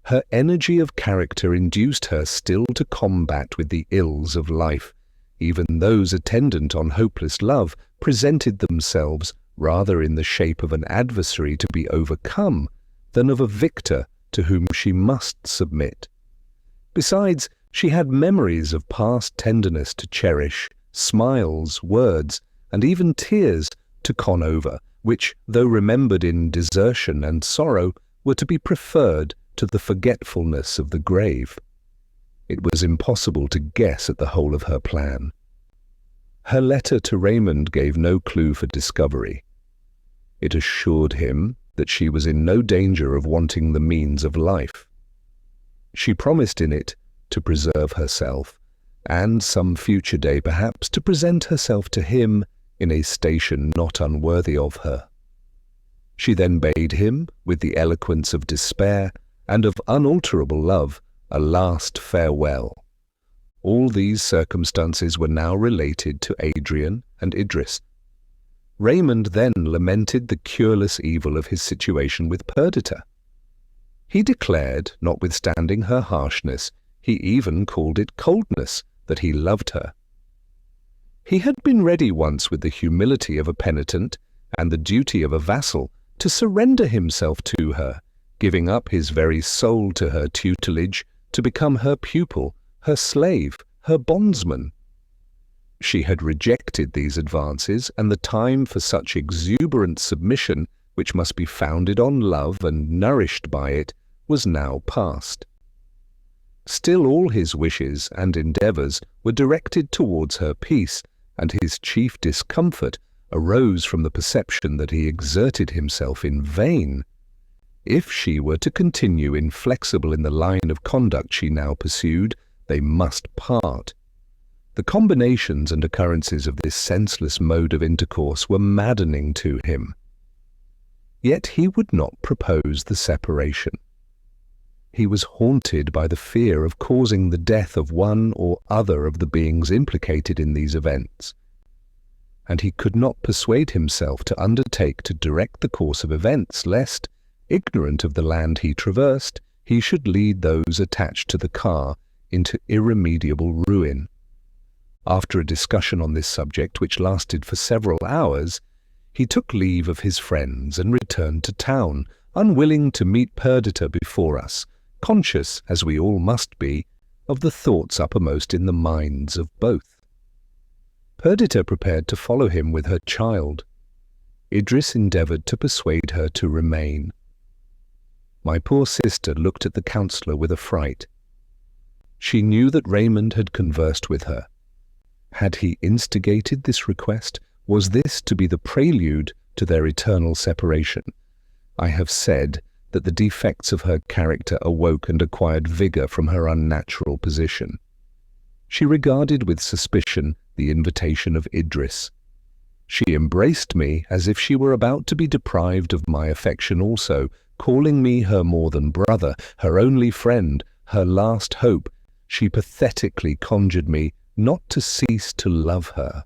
Her energy of character induced her still to combat with the ills of life. Even those attendant on hopeless love presented themselves rather in the shape of an adversary to be overcome than of a victor to whom she must submit. Besides, she had memories of past tenderness to cherish, smiles, words, and even tears to con over, which, though remembered in desertion and sorrow, were to be preferred to the forgetfulness of the grave. It was impossible to guess at the whole of her plan. Her letter to Raymond gave no clue for discovery. It assured him that she was in no danger of wanting the means of life. She promised in it to preserve herself, and some future day perhaps to present herself to him in a station not unworthy of her. She then bade him, with the eloquence of despair and of unalterable love, a last farewell. All these circumstances were now related to Adrian and Idris. Raymond then lamented the cureless evil of his situation with Perdita. He declared, notwithstanding her harshness, he even called it coldness, that he loved her. He had been ready once with the humility of a penitent and the duty of a vassal to surrender himself to her, giving up his very soul to her tutelage, to become her pupil, her slave, her bondsman. She had rejected these advances, and the time for such exuberant submission, which must be founded on love and nourished by it, was now past. Still all his wishes and endeavours were directed towards her peace, and his chief discomfort arose from the perception that he exerted himself in vain. If she were to continue inflexible in the line of conduct she now pursued, they must part. The combinations and occurrences of this senseless mode of intercourse were maddening to him. Yet he would not propose the separation. He was haunted by the fear of causing the death of one or other of the beings implicated in these events, and he could not persuade himself to undertake to direct the course of events, lest, ignorant of the land he traversed, he should lead those attached to the car into irremediable ruin. After a discussion on this subject, which lasted for several hours, he took leave of his friends and returned to town, unwilling to meet Perdita before us, conscious, as we all must be, of the thoughts uppermost in the minds of both. Perdita prepared to follow him with her child. Idris endeavoured to persuade her to remain. My poor sister looked at the counsellor with affright. She knew that Raymond had conversed with her. Had he instigated this request? Was this to be the prelude to their eternal separation? I have said that the defects of her character awoke and acquired vigour from her unnatural position. She regarded with suspicion the invitation of Idris. She embraced me as if she were about to be deprived of my affection also, calling me her more than brother, her only friend, her last hope. She pathetically conjured me not to cease to love her,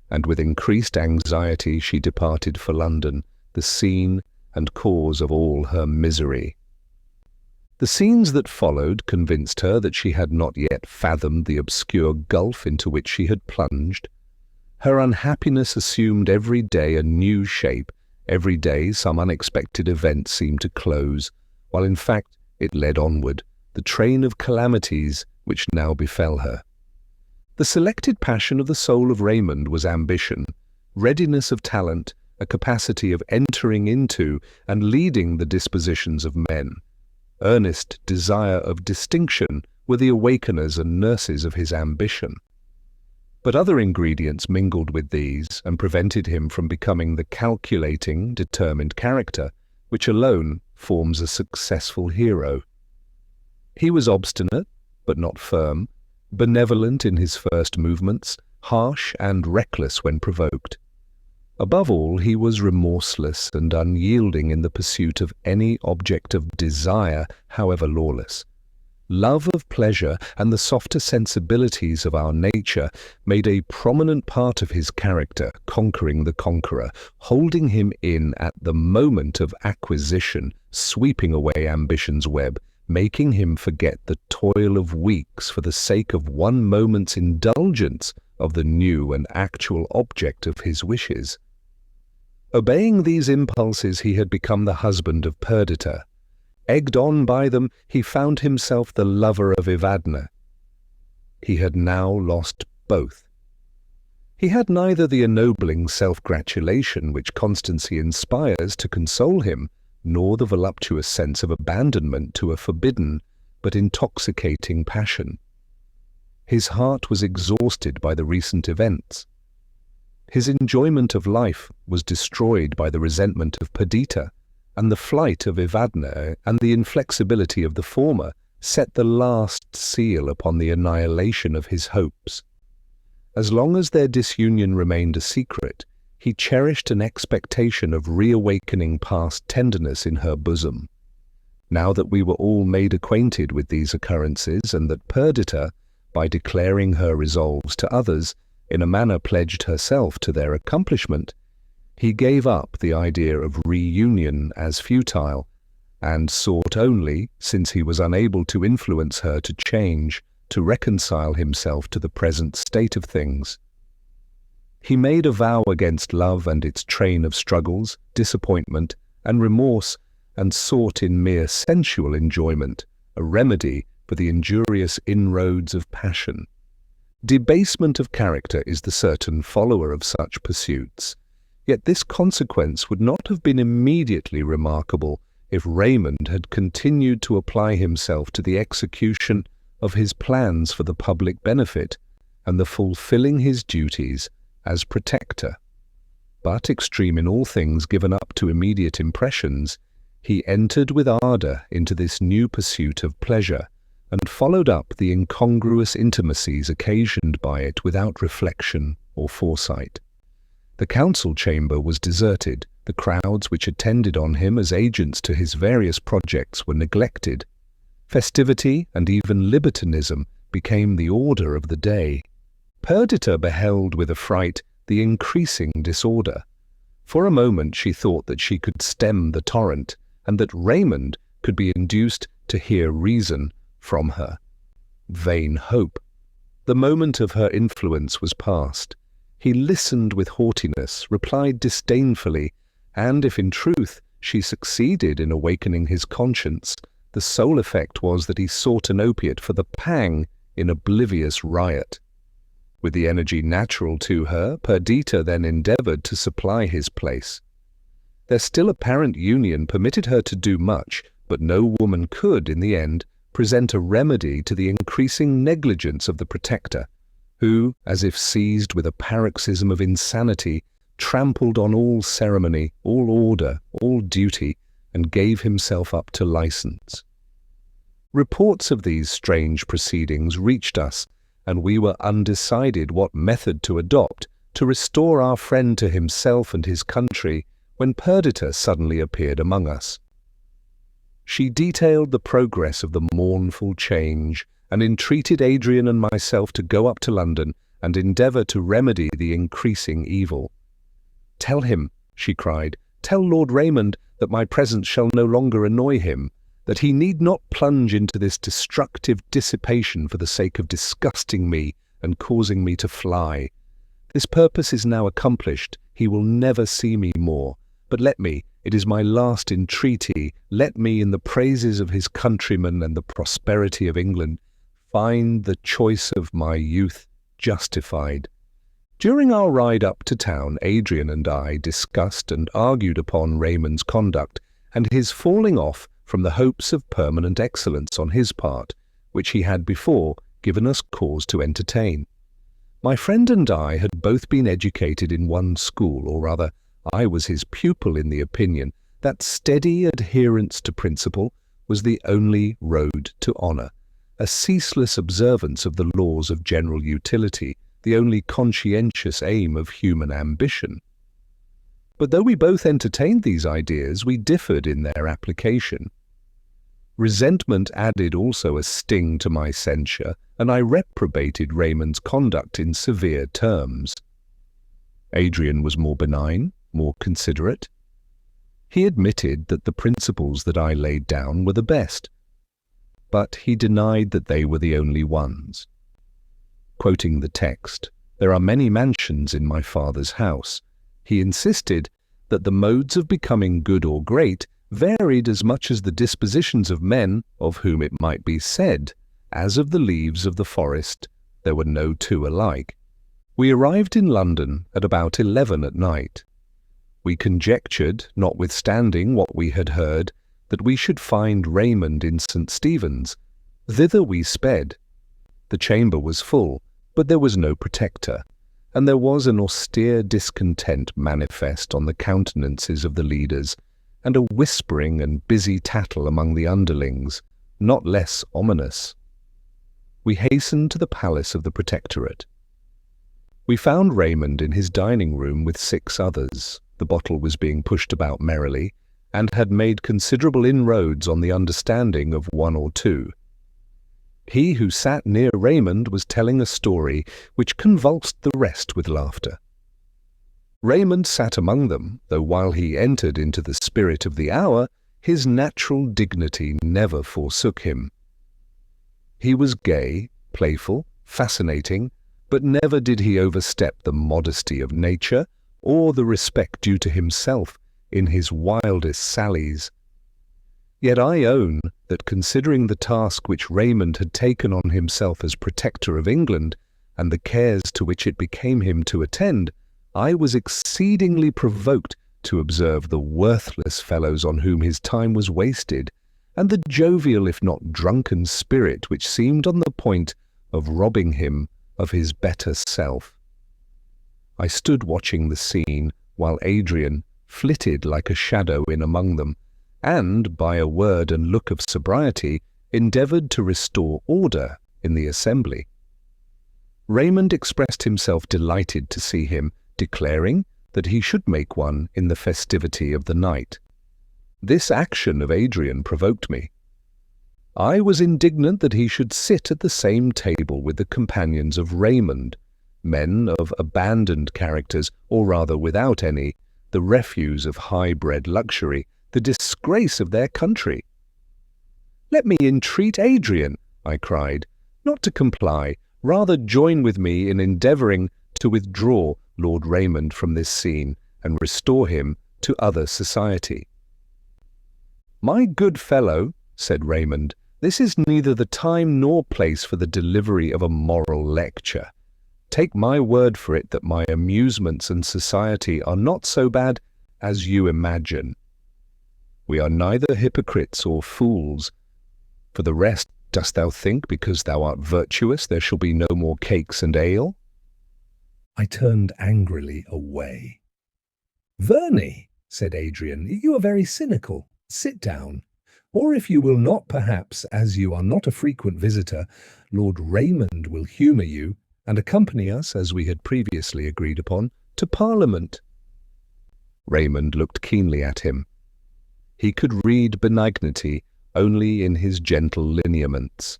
and with increased anxiety she departed for London, the scene and cause of all her misery. The scenes that followed convinced her that she had not yet fathomed the obscure gulf into which she had plunged. Her unhappiness assumed every day a new shape. Every day some unexpected event seemed to close, while in fact it led onward, the train of calamities which now befell her. The selected passion of the soul of Raymond was ambition, readiness of talent, a capacity of entering into and leading the dispositions of men. Earnest desire of distinction were the awakeners and nurses of his ambition. But other ingredients mingled with these and prevented him from becoming the calculating, determined character which alone forms a successful hero. He was obstinate, but not firm, benevolent in his first movements, harsh and reckless when provoked. Above all, he was remorseless and unyielding in the pursuit of any object of desire, however lawless. Love of pleasure and the softer sensibilities of our nature made a prominent part of his character, conquering the conqueror, holding him in at the moment of acquisition, sweeping away ambition's web, making him forget the toil of weeks for the sake of one moment's indulgence of the new and actual object of his wishes. Obeying these impulses, he had become the husband of Perdita. Egged on by them, he found himself the lover of Evadne. He had now lost both. He had neither the ennobling self-gratulation which constancy inspires to console him, nor the voluptuous sense of abandonment to a forbidden but intoxicating passion. His heart was exhausted by the recent events. His enjoyment of life was destroyed by the resentment of Perdita, and the flight of Evadne and the inflexibility of the former set the last seal upon the annihilation of his hopes. As long as their disunion remained a secret, he cherished an expectation of reawakening past tenderness in her bosom. Now that we were all made acquainted with these occurrences, and that Perdita, by declaring her resolves to others, in a manner pledged herself to their accomplishment, he gave up the idea of reunion as futile, and sought only, since he was unable to influence her to change, to reconcile himself to the present state of things. He made a vow against love and its train of struggles, disappointment, and remorse, and sought in mere sensual enjoyment a remedy for the injurious inroads of passion. Debasement of character is the certain follower of such pursuits, yet this consequence would not have been immediately remarkable if Raymond had continued to apply himself to the execution of his plans for the public benefit and the fulfilling his duties as protector. But, extreme in all things given up to immediate impressions, he entered with ardour into this new pursuit of pleasure, and followed up the incongruous intimacies occasioned by it without reflection or foresight. The council chamber was deserted, the crowds which attended on him as agents to his various projects were neglected. Festivity and even libertinism became the order of the day. Perdita beheld with affright the increasing disorder. For a moment she thought that she could stem the torrent, and that Raymond could be induced to hear reason from her. Vain hope! The moment of her influence was past. He listened with haughtiness, replied disdainfully, and if in truth she succeeded in awakening his conscience, the sole effect was that he sought an opiate for the pang in oblivious riot. With the energy natural to her, Perdita then endeavoured to supply his place. Their still apparent union permitted her to do much, but no woman could, in the end, present a remedy to the increasing negligence of the protector, who, as if seized with a paroxysm of insanity, trampled on all ceremony, all order, all duty, and gave himself up to license. Reports of these strange proceedings reached us, and we were undecided what method to adopt to restore our friend to himself and his country, when Perdita suddenly appeared among us. She detailed the progress of the mournful change, and entreated Adrian and myself to go up to London and endeavour to remedy the increasing evil. "Tell him," she cried, "tell Lord Raymond that my presence shall no longer annoy him, that he need not plunge into this destructive dissipation for the sake of disgusting me and causing me to fly. This purpose is now accomplished, he will never see me more, but let me, it is my last entreaty, let me, in the praises of his countrymen and the prosperity of England, find the choice of my youth justified." During our ride up to town, Adrian and I discussed and argued upon Raymond's conduct, and his falling off from the hopes of permanent excellence on his part, which he had before given us cause to entertain. My friend and I had both been educated in one school, or rather, I was his pupil in the opinion that steady adherence to principle was the only road to honour, a ceaseless observance of the laws of general utility, the only conscientious aim of human ambition. But though we both entertained these ideas, we differed in their application. Resentment added also a sting to my censure, and I reprobated Raymond's conduct in severe terms. Adrian was more benign, more considerate. He admitted that the principles that I laid down were the best, but he denied that they were the only ones. Quoting the text, "There are many mansions in my Father's house," he insisted that the modes of becoming good or great varied as much as the dispositions of men, of whom it might be said, as of the leaves of the forest, there were no two alike. We arrived in London at about 11 at night. We conjectured, notwithstanding what we had heard, that we should find Raymond in St. Stephen's. Thither we sped. The chamber was full, but there was no protector, and there was an austere discontent manifest on the countenances of the leaders, and a whispering and busy tattle among the underlings, not less ominous. We hastened to the palace of the Protectorate. We found Raymond in his dining room with 6 others. The bottle was being pushed about merrily, and had made considerable inroads on the understanding of 1 or 2. He who sat near Raymond was telling a story which convulsed the rest with laughter. Raymond sat among them, though while he entered into the spirit of the hour, his natural dignity never forsook him. He was gay, playful, fascinating, but never did he overstep the modesty of nature or the respect due to himself in his wildest sallies. Yet I own that, considering the task which Raymond had taken on himself as Protector of England, and the cares to which it became him to attend, I was exceedingly provoked to observe the worthless fellows on whom his time was wasted, and the jovial if not drunken spirit which seemed on the point of robbing him of his better self. I stood watching the scene while Adrian flitted like a shadow in among them, and, by a word and look of sobriety, endeavoured to restore order in the assembly. Raymond expressed himself delighted to see him, declaring that he should make one in the festivity of the night. This action of Adrian provoked me. I was indignant that he should sit at the same table with the companions of Raymond, men of abandoned characters, or rather without any, the refuse of high-bred luxury, the disgrace of their country. "Let me entreat Adrian," I cried, "not to comply, rather join with me in endeavouring to withdraw Lord Raymond from this scene and restore him to other society." "My good fellow," said Raymond, "this is neither the time nor place for the delivery of a moral lecture. Take my word for it that my amusements and society are not so bad as you imagine. We are neither hypocrites or fools. For the rest, dost thou think because thou art virtuous there shall be no more cakes and ale?" I turned angrily away. "Verney," said Adrian, "you are very cynical. Sit down. Or if you will not, perhaps, as you are not a frequent visitor, Lord Raymond will humour you and accompany us, as we had previously agreed upon, to Parliament." Raymond looked keenly at him. He could read benignity only in his gentle lineaments.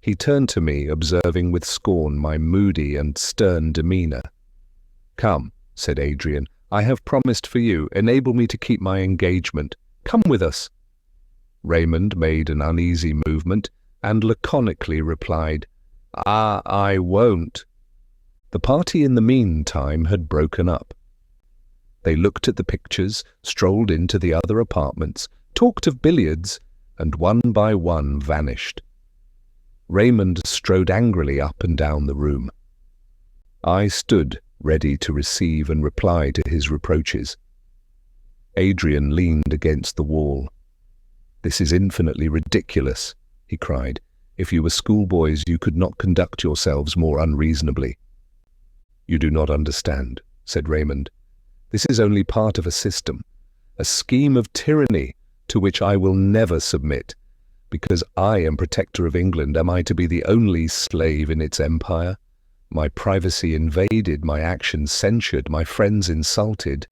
He turned to me, observing with scorn my moody and stern demeanour. "Come," said Adrian, "I have promised for you. Enable me to keep my engagement. Come with us." Raymond made an uneasy movement and laconically replied, I won't." The party in the meantime had broken up. They looked at the pictures, strolled into the other apartments, talked of billiards, and one by one vanished. Raymond strode angrily up and down the room. I stood ready to receive and reply to his reproaches. Adrian leaned against the wall. "This is infinitely ridiculous," he cried. "If you were schoolboys, you could not conduct yourselves more unreasonably." "You do not understand," said Raymond. "This is only part of a system, a scheme of tyranny to which I will never submit. Because I am Protector of England, am I to be the only slave in its empire? My privacy invaded, my actions censured, my friends insulted.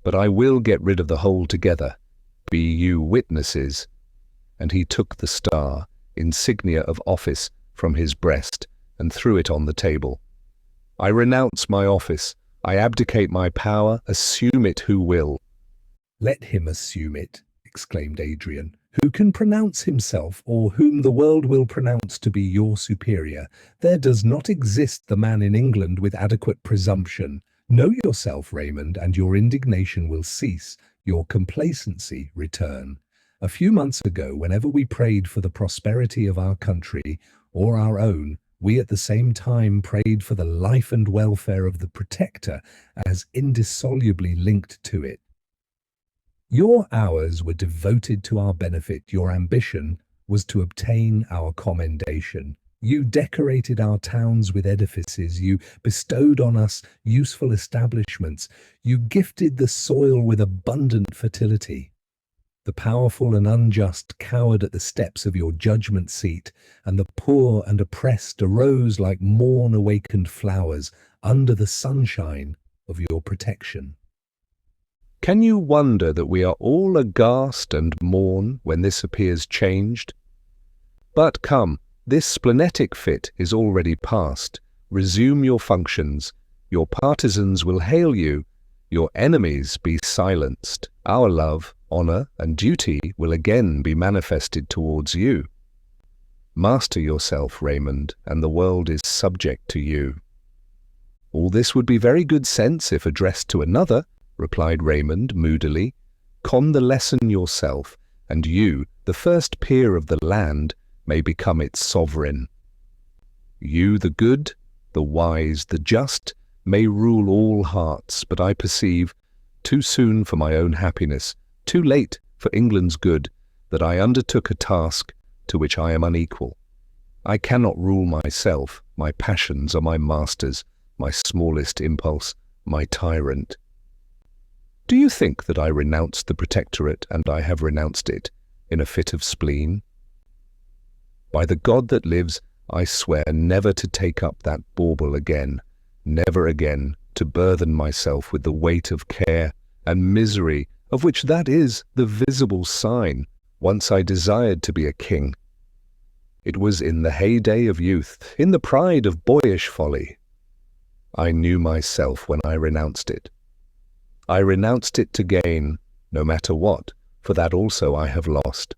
But I will get rid of the whole together. Be you witnesses." And he took the star, insignia of office, from his breast and threw it on the table. "I renounce my office. I abdicate my power. Assume it who will." "Let him assume it," exclaimed Adrian. "Who can pronounce himself, or whom the world will pronounce to be your superior? There does not exist the man in England with adequate presumption. Know yourself, Raymond, and your indignation will cease, your complacency return. A few months ago, whenever we prayed for the prosperity of our country or our own, We at the same time prayed for the life and welfare of the protector as indissolubly linked to it. Your hours were devoted to our benefit. Your ambition was to obtain our commendation. You decorated our towns with edifices. You bestowed on us useful establishments. You gifted the soil with abundant fertility. The powerful and unjust cowered at the steps of your judgment seat, and the poor and oppressed arose like morn-awakened flowers under the sunshine of your protection. Can you wonder that we are all aghast and mourn when this appears changed? But come, this splenetic fit is already past. Resume your functions. Your partisans will hail you. Your enemies be silenced. Our love, honor, and duty will again be manifested towards you. Master yourself, Raymond, and the world is subject to you. All this would be very good sense if addressed to another, replied Raymond moodily. Con the lesson yourself, and you, the first peer of the land, may become its sovereign. You, the good, the wise, the just, may rule all hearts, but I perceive, too soon for my own happiness, too late for England's good, that I undertook a task to which I am unequal. I cannot rule myself. My passions are my masters, my smallest impulse, my tyrant. Do you think that I renounced the protectorate, and I have renounced it, in a fit of spleen? By the God that lives, I swear never to take up that bauble again, never again to burthen myself with the weight of care and misery of which that is the visible sign. Once I desired to be a king. It was in the heyday of youth, in the pride of boyish folly. I knew myself when I renounced it. I renounced it to gain, no matter what, for that also I have lost.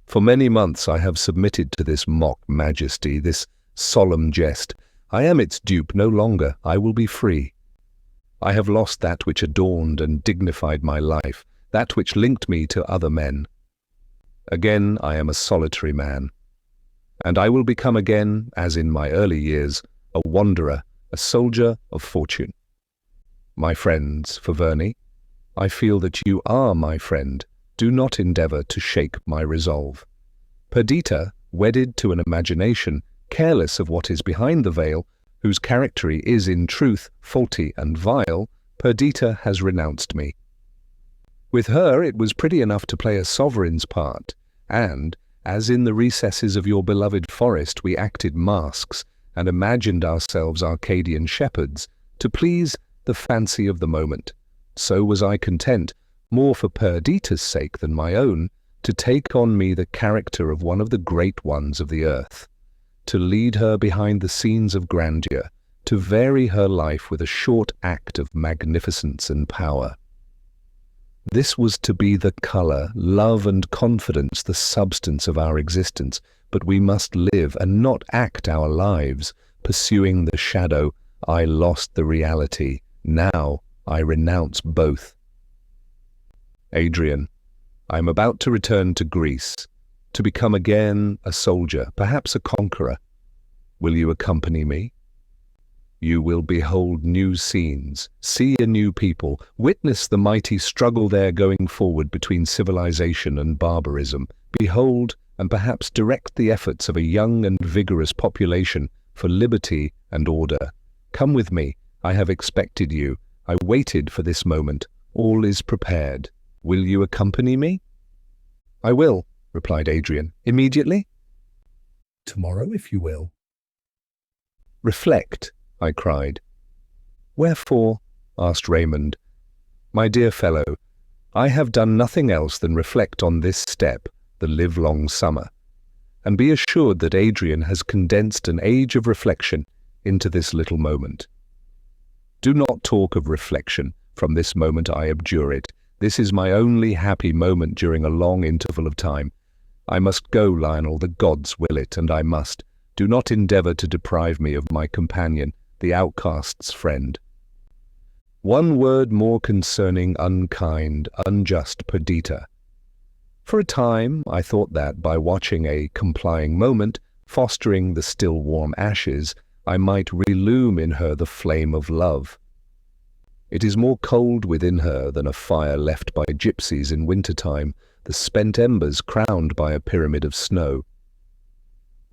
For many months I have submitted to this mock majesty, this solemn jest. I am its dupe no longer. I will be free. I have lost that which adorned and dignified my life, that which linked me to other men. Again I am a solitary man, and I will become again, as in my early years, a wanderer, a soldier of fortune. My friends, for Verney, I feel that you are my friend. Do not endeavour to shake my resolve. Perdita, wedded to an imagination, careless of what is behind the veil, whose character is in truth faulty and vile, Perdita has renounced me. With her it was pretty enough to play a sovereign's part, and, as in the recesses of your beloved forest we acted masks and imagined ourselves Arcadian shepherds, to please the fancy of the moment, so was I content, more for Perdita's sake than my own, to take on me the character of one of the great ones of the earth, to lead her behind the scenes of grandeur, to vary her life with a short act of magnificence and power. This was to be the colour, love and confidence, the substance of our existence, but we must live and not act our lives, pursuing the shadow. I lost the reality. Now I renounce both. Adrian, I am about to return to Greece, to become again a soldier, perhaps a conqueror. Will you accompany me? You will behold new scenes, see a new people, witness the mighty struggle there going forward between civilization and barbarism, behold and perhaps direct the efforts of a young and vigorous population for liberty and order. Come with me. I have expected you. I waited for this moment. All is prepared. Will you accompany me? I will, replied Adrian. Immediately? Tomorrow, if you will. Reflect, I cried. Wherefore? Asked Raymond. My dear fellow, I have done nothing else than reflect on this step, the livelong summer, and be assured that Adrian has condensed an age of reflection into this little moment. Do not talk of reflection. From this moment I abjure it. This is my only happy moment during a long interval of time. I must go, Lionel, the gods will it, and I must. Do not endeavour to deprive me of my companion, the outcast's friend. One word more concerning unkind, unjust Perdita. For a time I thought that, by watching a complying moment, fostering the still warm ashes, I might relume in her the flame of love. It is more cold within her than a fire left by gypsies in wintertime, the spent embers crowned by a pyramid of snow.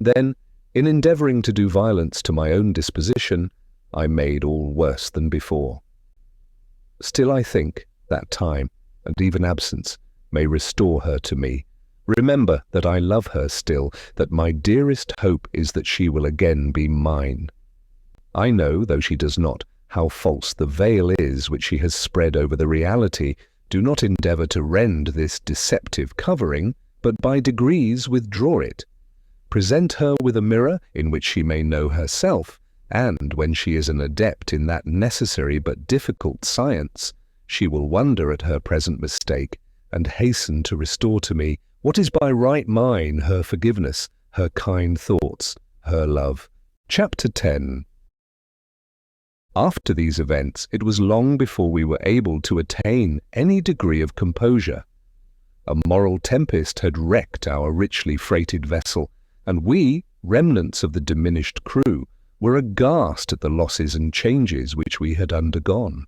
Then, in endeavouring to do violence to my own disposition, I made all worse than before. Still I think that time, and even absence, may restore her to me. Remember that I love her still, that my dearest hope is that she will again be mine. I know, though she does not, how false the veil is which she has spread over the reality. Do not endeavour to rend this deceptive covering, but by degrees withdraw it. Present her with a mirror in which she may know herself, and when she is an adept in that necessary but difficult science, she will wonder at her present mistake, and hasten to restore to me what is by right mine, her forgiveness, her kind thoughts, her love. Chapter 10. After these events, it was long before we were able to attain any degree of composure. A moral tempest had wrecked our richly freighted vessel, and we, remnants of the diminished crew, were aghast at the losses and changes which we had undergone.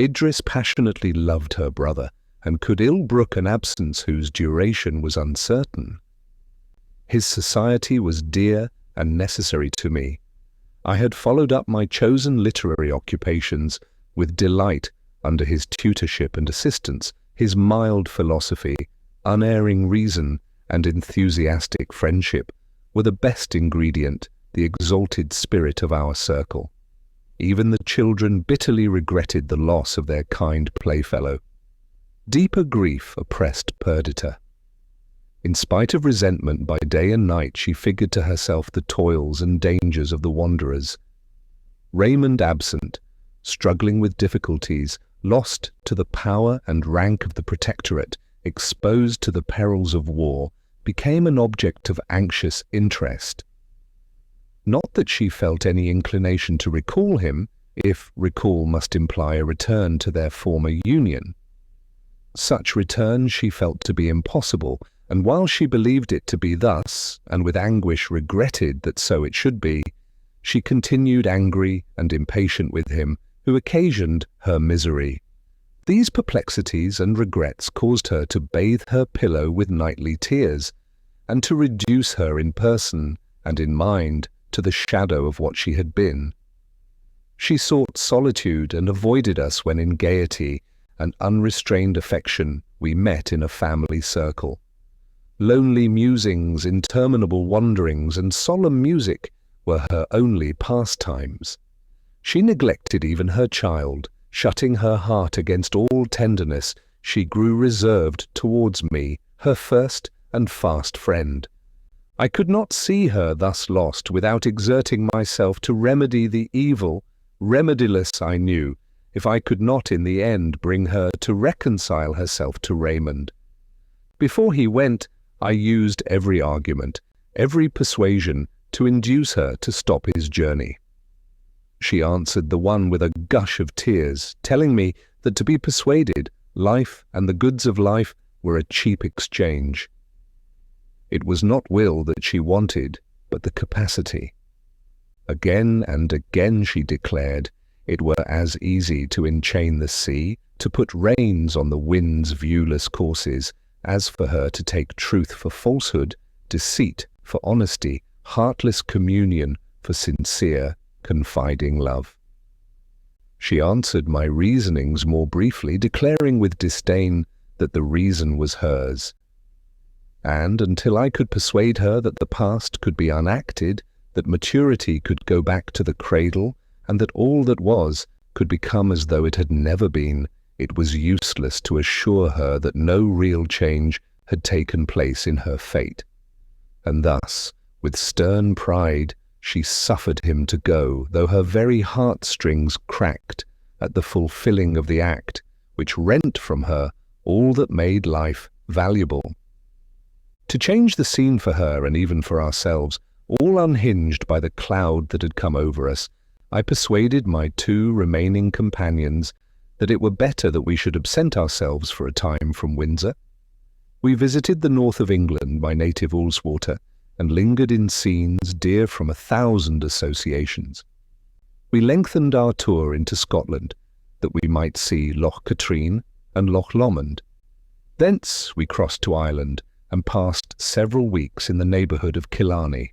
Idris passionately loved her brother, and could ill brook an absence whose duration was uncertain. His society was dear and necessary to me. I had followed up my chosen literary occupations with delight under his tutorship and assistance. His mild philosophy, unerring reason, and enthusiastic friendship were the best ingredient, the exalted spirit of our circle. Even the children bitterly regretted the loss of their kind playfellow. Deeper grief oppressed Perdita. In spite of resentment, by day and night she figured to herself the toils and dangers of the wanderers. Raymond absent, struggling with difficulties, lost to the power and rank of the protectorate, exposed to the perils of war, became an object of anxious interest. Not that she felt any inclination to recall him, if recall must imply a return to their former union. Such return she felt to be impossible, and while she believed it to be thus, and with anguish regretted that so it should be, she continued angry and impatient with him, who occasioned her misery. These perplexities and regrets caused her to bathe her pillow with nightly tears, and to reduce her in person and in mind to the shadow of what she had been. She sought solitude and avoided us when in gaiety and unrestrained affection we met in a family circle. Lonely musings, interminable wanderings, and solemn music were her only pastimes. She neglected even her child. Shutting her heart against all tenderness, she grew reserved towards me, her first and fast friend. I could not see her thus lost without exerting myself to remedy the evil, remediless I knew, if I could not in the end bring her to reconcile herself to Raymond. Before he went, I used every argument, every persuasion to induce her to stop his journey. She answered the one with a gush of tears, telling me that to be persuaded, life and the goods of life were a cheap exchange. It was not will that she wanted, but the capacity. Again and again she declared it were as easy to enchain the sea, to put reins on the wind's viewless courses, as for her to take truth for falsehood, deceit for honesty, heartless communion for sincere, confiding love. She answered my reasonings more briefly, declaring with disdain that the reason was hers. And until I could persuade her that the past could be unacted, that maturity could go back to the cradle, and that all that was could become as though it had never been, it was useless to assure her that no real change had taken place in her fate. And thus, with stern pride, she suffered him to go, though her very heartstrings cracked at the fulfilling of the act, which rent from her all that made life valuable. To change the scene for her and even for ourselves, all unhinged by the cloud that had come over us, I persuaded my two remaining companions that it were better that we should absent ourselves for a time from Windsor. We visited the north of England by native Ullswater, and lingered in scenes dear from 1,000 associations. We lengthened our tour into Scotland, that we might see Loch Katrine and Loch Lomond. Thence we crossed to Ireland and passed several weeks in the neighbourhood of Killarney.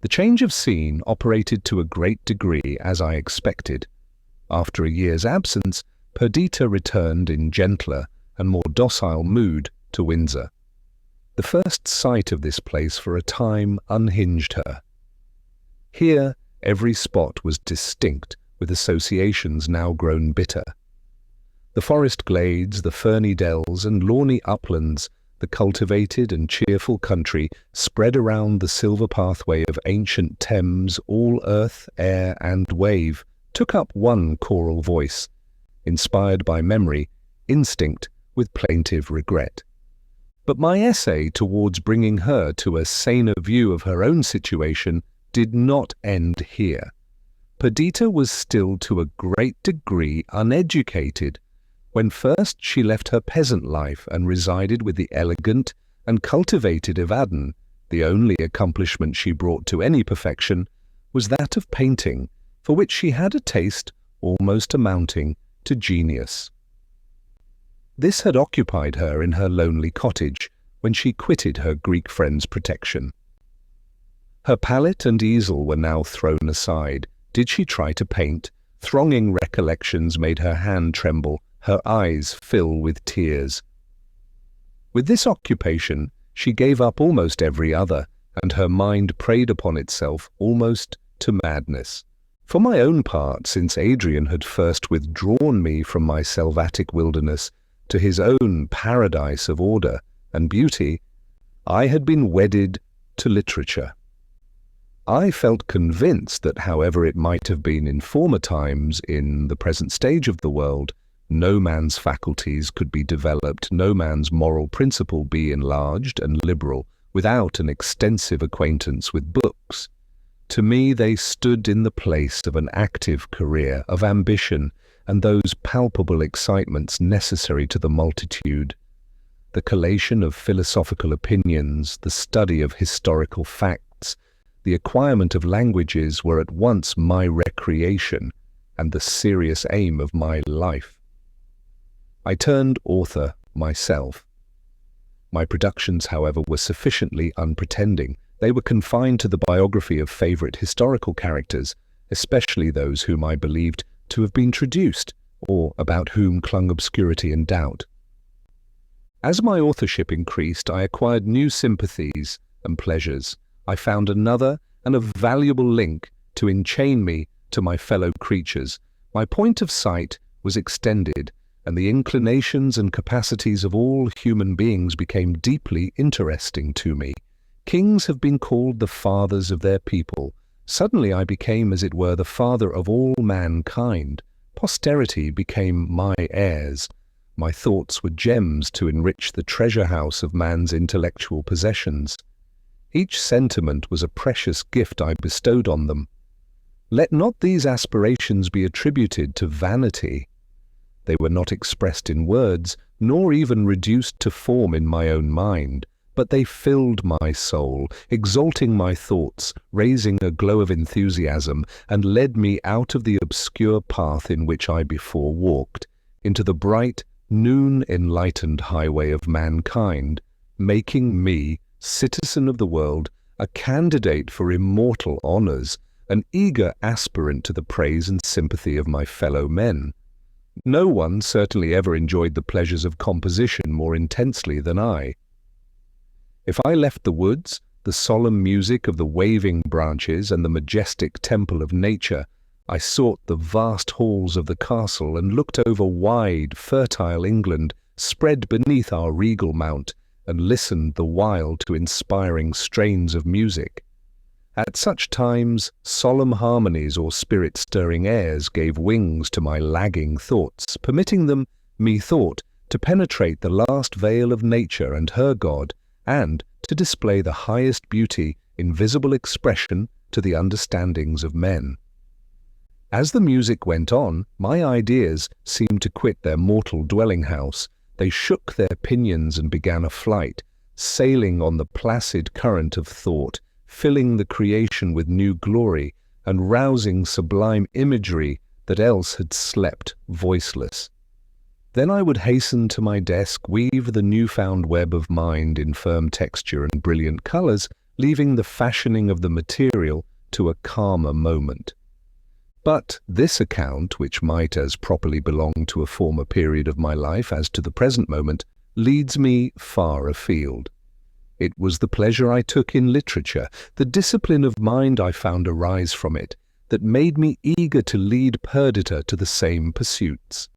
The change of scene operated to a great degree as I expected. After a year's absence, Perdita returned in gentler and more docile mood to Windsor. The first sight of this place for a time unhinged her. Here every spot was distinct, with associations now grown bitter. The forest glades, the ferny dells and lawny uplands, the cultivated and cheerful country spread around the silver pathway of ancient Thames, all earth, air and wave, took up one choral voice, inspired by memory, instinct with plaintive regret. But my essay towards bringing her to a saner view of her own situation did not end here. Perdita was still to a great degree uneducated. When first she left her peasant life and resided with the elegant and cultivated Evadne, the only accomplishment she brought to any perfection was that of painting, for which she had a taste almost amounting to genius. This had occupied her in her lonely cottage when she quitted her Greek friend's protection. Her palette and easel were now thrown aside. Did she try to paint? Thronging recollections made her hand tremble, her eyes fill with tears. With this occupation, she gave up almost every other, and her mind preyed upon itself almost to madness. For my own part, since Adrian had first withdrawn me from my selvatic wilderness to his own paradise of order and beauty, I had been wedded to literature. I felt convinced that, however it might have been in former times, in the present stage of the world, no man's faculties could be developed, no man's moral principle be enlarged and liberal, without an extensive acquaintance with books. To me they stood in the place of an active career, of ambition, and those palpable excitements necessary to the multitude. The collation of philosophical opinions, the study of historical facts, the acquirement of languages were at once my recreation and the serious aim of my life. I turned author myself. My productions, however, were sufficiently unpretending. They were confined to the biography of favourite historical characters, especially those whom I believed to have been traduced, or about whom clung obscurity and doubt. As my authorship increased, I acquired new sympathies and pleasures. I found another and a valuable link to enchain me to my fellow creatures. My point of sight was extended, and the inclinations and capacities of all human beings became deeply interesting to me. Kings have been called the fathers of their people. Suddenly I became, as it were, the father of all mankind. Posterity became my heirs. My thoughts were gems to enrich the treasure house of man's intellectual possessions. Each sentiment was a precious gift I bestowed on them. Let not these aspirations be attributed to vanity. They were not expressed in words, nor even reduced to form in my own mind, but they filled my soul, exalting my thoughts, raising a glow of enthusiasm, and led me out of the obscure path in which I before walked, into the bright, noon-enlightened highway of mankind, making me, citizen of the world, a candidate for immortal honours, an eager aspirant to the praise and sympathy of my fellow men. No one certainly ever enjoyed the pleasures of composition more intensely than I. If I left the woods, the solemn music of the waving branches and the majestic temple of nature, I sought the vast halls of the castle and looked over wide, fertile England, spread beneath our regal mount, and listened the while to inspiring strains of music. At such times, solemn harmonies or spirit-stirring airs gave wings to my lagging thoughts, permitting them, methought, to penetrate the last veil of nature and her God, and to display the highest beauty in visible expression to the understandings of men. As the music went on, my ideas seemed to quit their mortal dwelling-house. They shook their pinions and began a flight. sailing on the placid current of thought, filling the creation with new glory and rousing sublime imagery that else had slept voiceless. Then I would hasten to my desk, weave the newfound web of mind in firm texture and brilliant colors, leaving the fashioning of the material to a calmer moment. But this account, which might as properly belong to a former period of my life as to the present moment, leads me far afield. It was the pleasure I took in literature, the discipline of mind I found arise from it, that made me eager to lead Perdita to the same pursuits.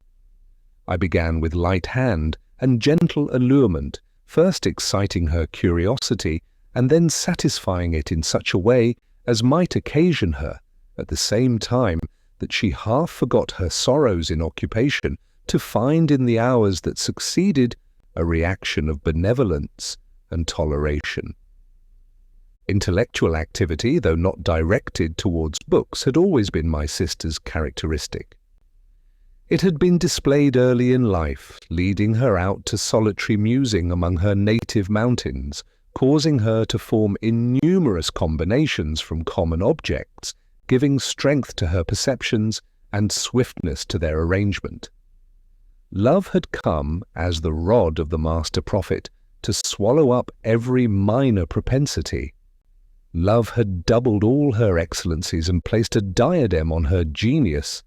I began with light hand and gentle allurement, first exciting her curiosity and then satisfying it in such a way as might occasion her, at the same time that she half forgot her sorrows in occupation, to find in the hours that succeeded a reaction of benevolence and toleration. Intellectual activity, though not directed towards books, had always been my sister's characteristic. It had been displayed early in life, leading her out to solitary musing among her native mountains, causing her to form innumerous combinations from common objects, giving strength to her perceptions and swiftness to their arrangement. Love had come as the rod of the master prophet to swallow up every minor propensity. Love had doubled all her excellencies and placed a diadem on her genius.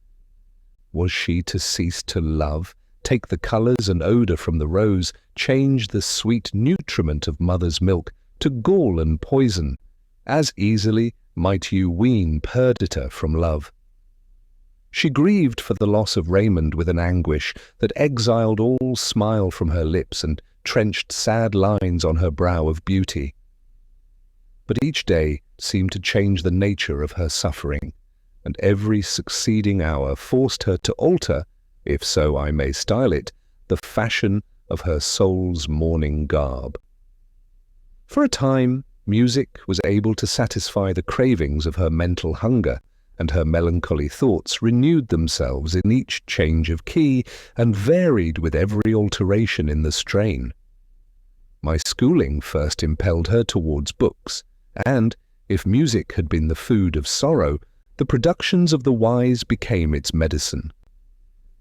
Was she to cease to love, take the colours and odour from the rose, change the sweet nutriment of mother's milk to gall and poison? As easily might you wean Perdita from love. She grieved for the loss of Raymond with an anguish that exiled all smile from her lips and trenched sad lines on her brow of beauty. But each day seemed to change the nature of her suffering, and every succeeding hour forced her to alter, if so I may style it, the fashion of her soul's mourning garb. For a time, music was able to satisfy the cravings of her mental hunger, and her melancholy thoughts renewed themselves in each change of key and varied with every alteration in the strain. My schooling first impelled her towards books, and, if music had been the food of sorrow, the productions of the wise became its medicine.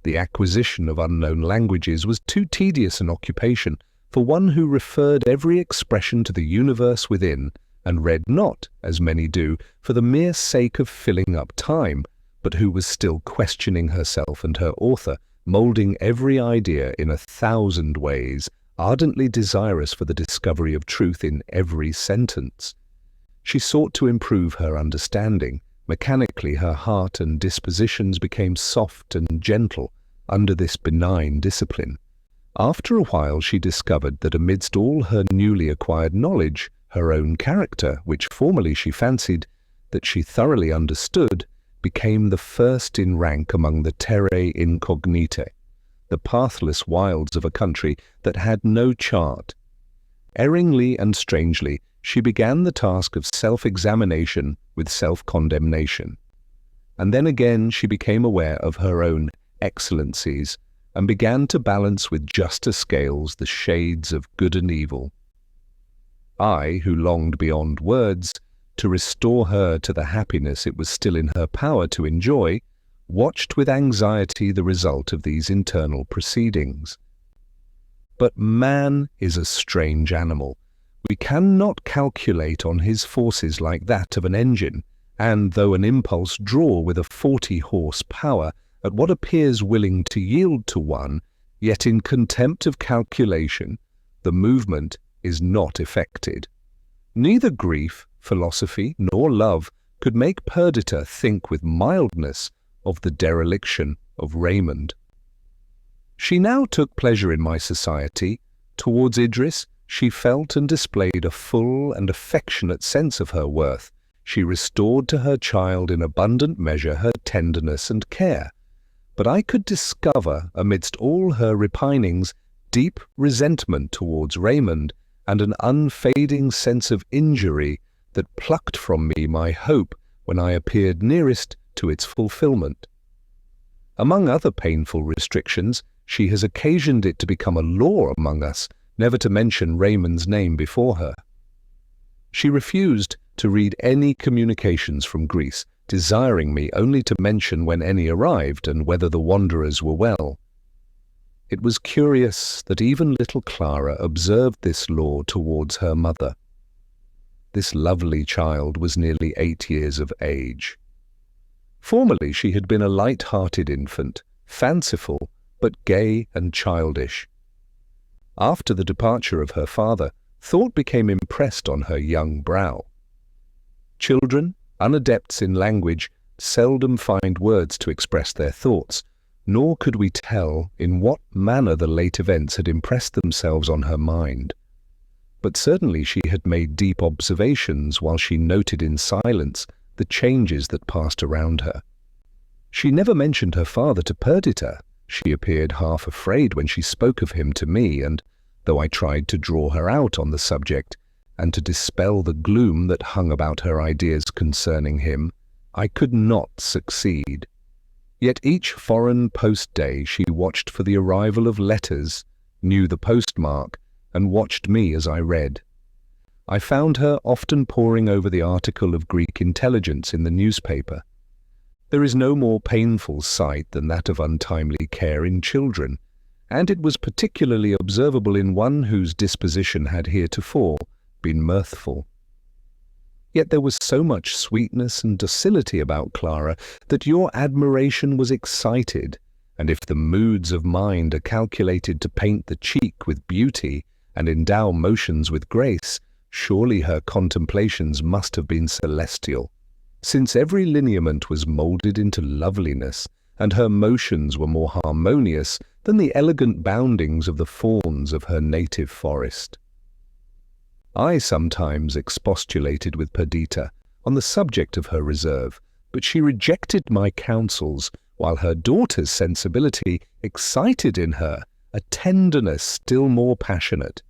The acquisition of unknown languages was too tedious an occupation for one who referred every expression to the universe within, and read not, as many do, for the mere sake of filling up time, but who was still questioning herself and her author, moulding every idea in 1,000 ways, ardently desirous for the discovery of truth in every sentence. She sought to improve her understanding. Mechanically her heart and dispositions became soft and gentle under this benign discipline. After a while she discovered that amidst all her newly acquired knowledge, her own character, which formerly she fancied that she thoroughly understood, became the first in rank among the terrae incognite, the pathless wilds of a country that had no chart. Erringly and strangely, she began the task of self-examination with self-condemnation. And then again she became aware of her own excellencies and began to balance with juster scales the shades of good and evil. I, who longed beyond words to restore her to the happiness it was still in her power to enjoy, watched with anxiety the result of these internal proceedings. But man is a strange animal. We cannot calculate on his forces like that of an engine, and though an impulse draw with a 40 horse power at what appears willing to yield to one, yet in contempt of calculation, the movement is not effected. Neither grief, philosophy, nor love could make Perdita think with mildness of the dereliction of Raymond. She now took pleasure in my society. Towards Idris, she felt and displayed a full and affectionate sense of her worth. She restored to her child in abundant measure her tenderness and care. But I could discover, amidst all her repinings, deep resentment towards Raymond and an unfading sense of injury that plucked from me my hope when I appeared nearest to its fulfillment. Among other painful restrictions, she has occasioned it to become a law among us never to mention Raymond's name before her. She refused to read any communications from Greece, desiring me only to mention when any arrived and whether the wanderers were well. It was curious that even little Clara observed this law towards her mother. This lovely child was nearly 8 years of age. Formerly she had been a light-hearted infant, fanciful, but gay and childish. After the departure of her father, thought became impressed on her young brow. Children, unadepts in language, seldom find words to express their thoughts, nor could we tell in what manner the late events had impressed themselves on her mind. But certainly she had made deep observations while she noted in silence the changes that passed around her. She never mentioned her father to Perdita. She appeared half afraid when she spoke of him to me, and though I tried to draw her out on the subject and to dispel the gloom that hung about her ideas concerning him, I could not succeed. Yet each foreign post day she watched for the arrival of letters, knew the postmark, and watched me as I read. I found her often poring over the article of Greek intelligence in the newspaper. There is no more painful sight than that of untimely care in children, and it was particularly observable in one whose disposition had heretofore been mirthful. Yet there was so much sweetness and docility about Clara that your admiration was excited, and if the moods of mind are calculated to paint the cheek with beauty and endow motions with grace, surely her contemplations must have been celestial, since every lineament was moulded into loveliness, and her motions were more harmonious than the elegant boundings of the fawns of her native forest. I sometimes expostulated with Perdita on the subject of her reserve, but she rejected my counsels, while her daughter's sensibility excited in her a tenderness still more passionate.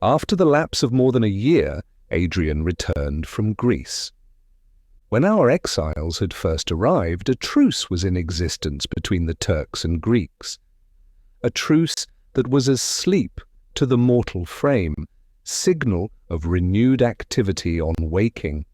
After the lapse of more than a year, Adrian returned from Greece. When our exiles had first arrived, a truce was in existence between the Turks and Greeks. A truce that was as sleep to the mortal frame, signal of renewed activity on waking.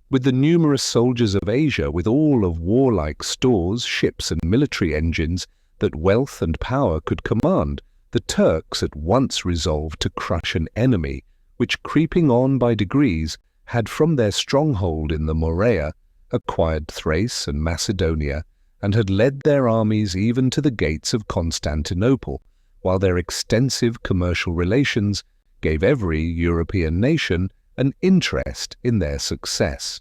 With the numerous soldiers of Asia, with all of warlike stores, ships and military engines that wealth and power could command, the Turks at once resolved to crush an enemy which, creeping on by degrees, had from their stronghold in the Morea acquired Thrace and Macedonia, and had led their armies even to the gates of Constantinople, while their extensive commercial relations gave every European nation an interest in their success.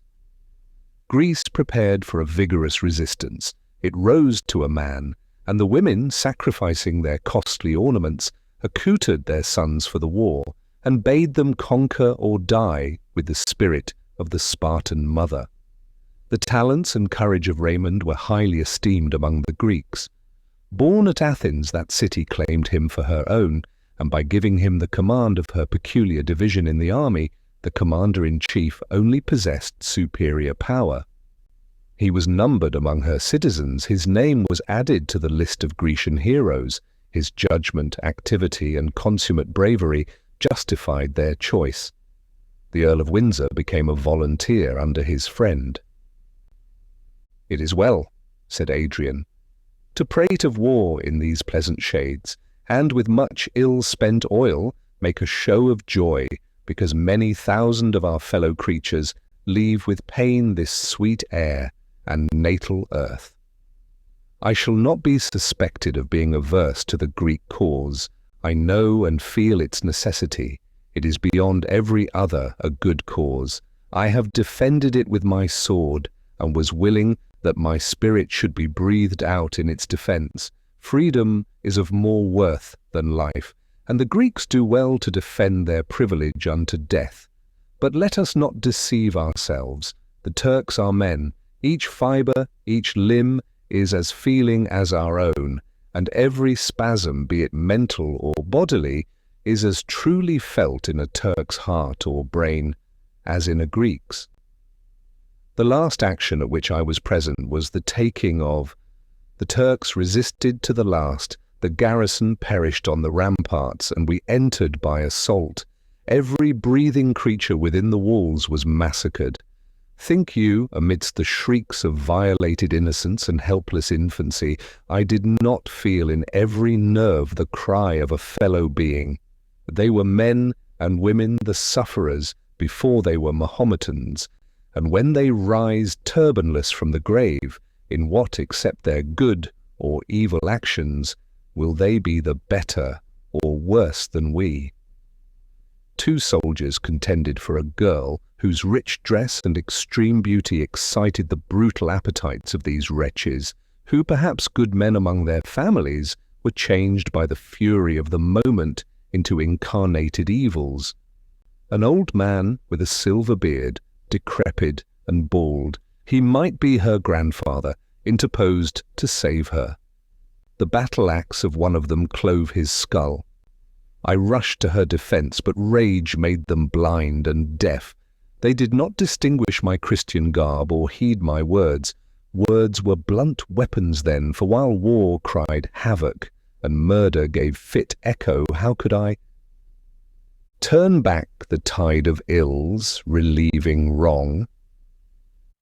Greece prepared for a vigorous resistance. It rose to a man, and the women, sacrificing their costly ornaments, accoutred their sons for the war, and bade them conquer or die with the spirit of the Spartan mother. The talents and courage of Raymond were highly esteemed among the Greeks. Born at Athens, that city claimed him for her own, and by giving him the command of her peculiar division in the army, the commander-in-chief only possessed superior power. He was numbered among her citizens, his name was added to the list of Grecian heroes, his judgment, activity, and consummate bravery justified their choice. The Earl of Windsor became a volunteer under his friend. "It is well," said Adrian, "to prate of war in these pleasant shades, and with much ill-spent oil make a show of joy, because many thousand of our fellow creatures leave with pain this sweet air and natal earth. I shall not be suspected of being averse to the Greek cause. I know and feel its necessity. It is beyond every other a good cause. I have defended it with my sword, and was willing that my spirit should be breathed out in its defense. Freedom is of more worth than life, and the Greeks do well to defend their privilege unto death. But let us not deceive ourselves. The Turks are men. Each fibre, each limb is as feeling as our own, and every spasm, be it mental or bodily, is as truly felt in a Turk's heart or brain as in a Greek's. The last action at which I was present was the taking of. The Turks resisted to the last. The garrison perished on the ramparts, and we entered by assault. Every breathing creature within the walls was massacred. Think you, amidst the shrieks of violated innocence and helpless infancy, I did not feel in every nerve the cry of a fellow being? They were men and women, the sufferers, before they were Mahometans, and when they rise turbanless from the grave, in what except their good or evil actions, will they be the better or worse than we? 2 soldiers contended for a girl whose rich dress and extreme beauty excited the brutal appetites of these wretches, who, perhaps good men among their families, were changed by the fury of the moment into incarnated evils. An old man with a silver beard, decrepit and bald, he might be her grandfather, interposed to save her. The battle-axe of one of them clove his skull. I rushed to her defense, but rage made them blind and deaf. They did not distinguish my Christian garb or heed my words. Words were blunt weapons then, for while war cried havoc and murder gave fit echo, how could I turn back the tide of ills, relieving wrong?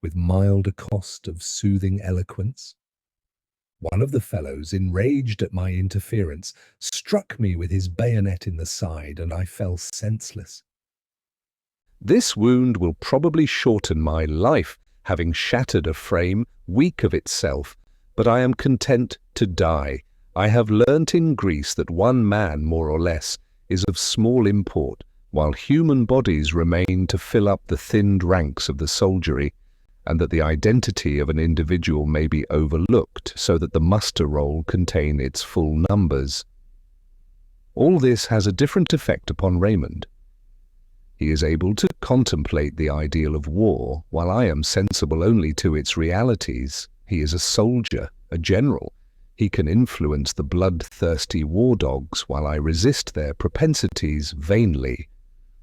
With mild accost of soothing eloquence, one of the fellows, enraged at my interference, struck me with his bayonet in the side, and I fell senseless. This wound will probably shorten my life, having shattered a frame weak of itself, but I am content to die. I have learnt in Greece that one man, more or less, is of small import, while human bodies remain to fill up the thinned ranks of the soldiery, and that the identity of an individual may be overlooked so that the muster roll contain its full numbers. All this has a different effect upon Raymond. He is able to contemplate the ideal of war, while I am sensible only to its realities. He is a soldier, a general. He can influence the bloodthirsty war dogs, while I resist their propensities vainly.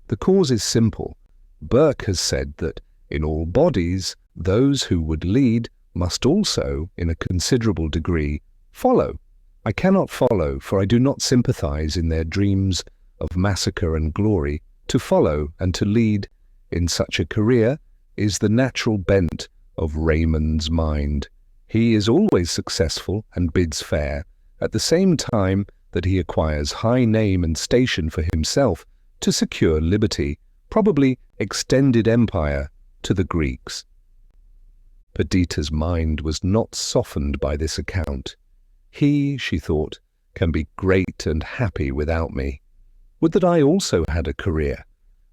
The cause is simple. Burke has said that in all bodies, those who would lead must also, in a considerable degree, follow. I cannot follow, for I do not sympathize in their dreams of massacre and glory. To follow and to lead in such a career is the natural bent of Raymond's mind. He is always successful and bids fair, at the same time that he acquires high name and station for himself to secure liberty, probably extended empire, to the Greeks. Perdita's mind was not softened by this account. He, she thought, can be great and happy without me. Would that I also had a career.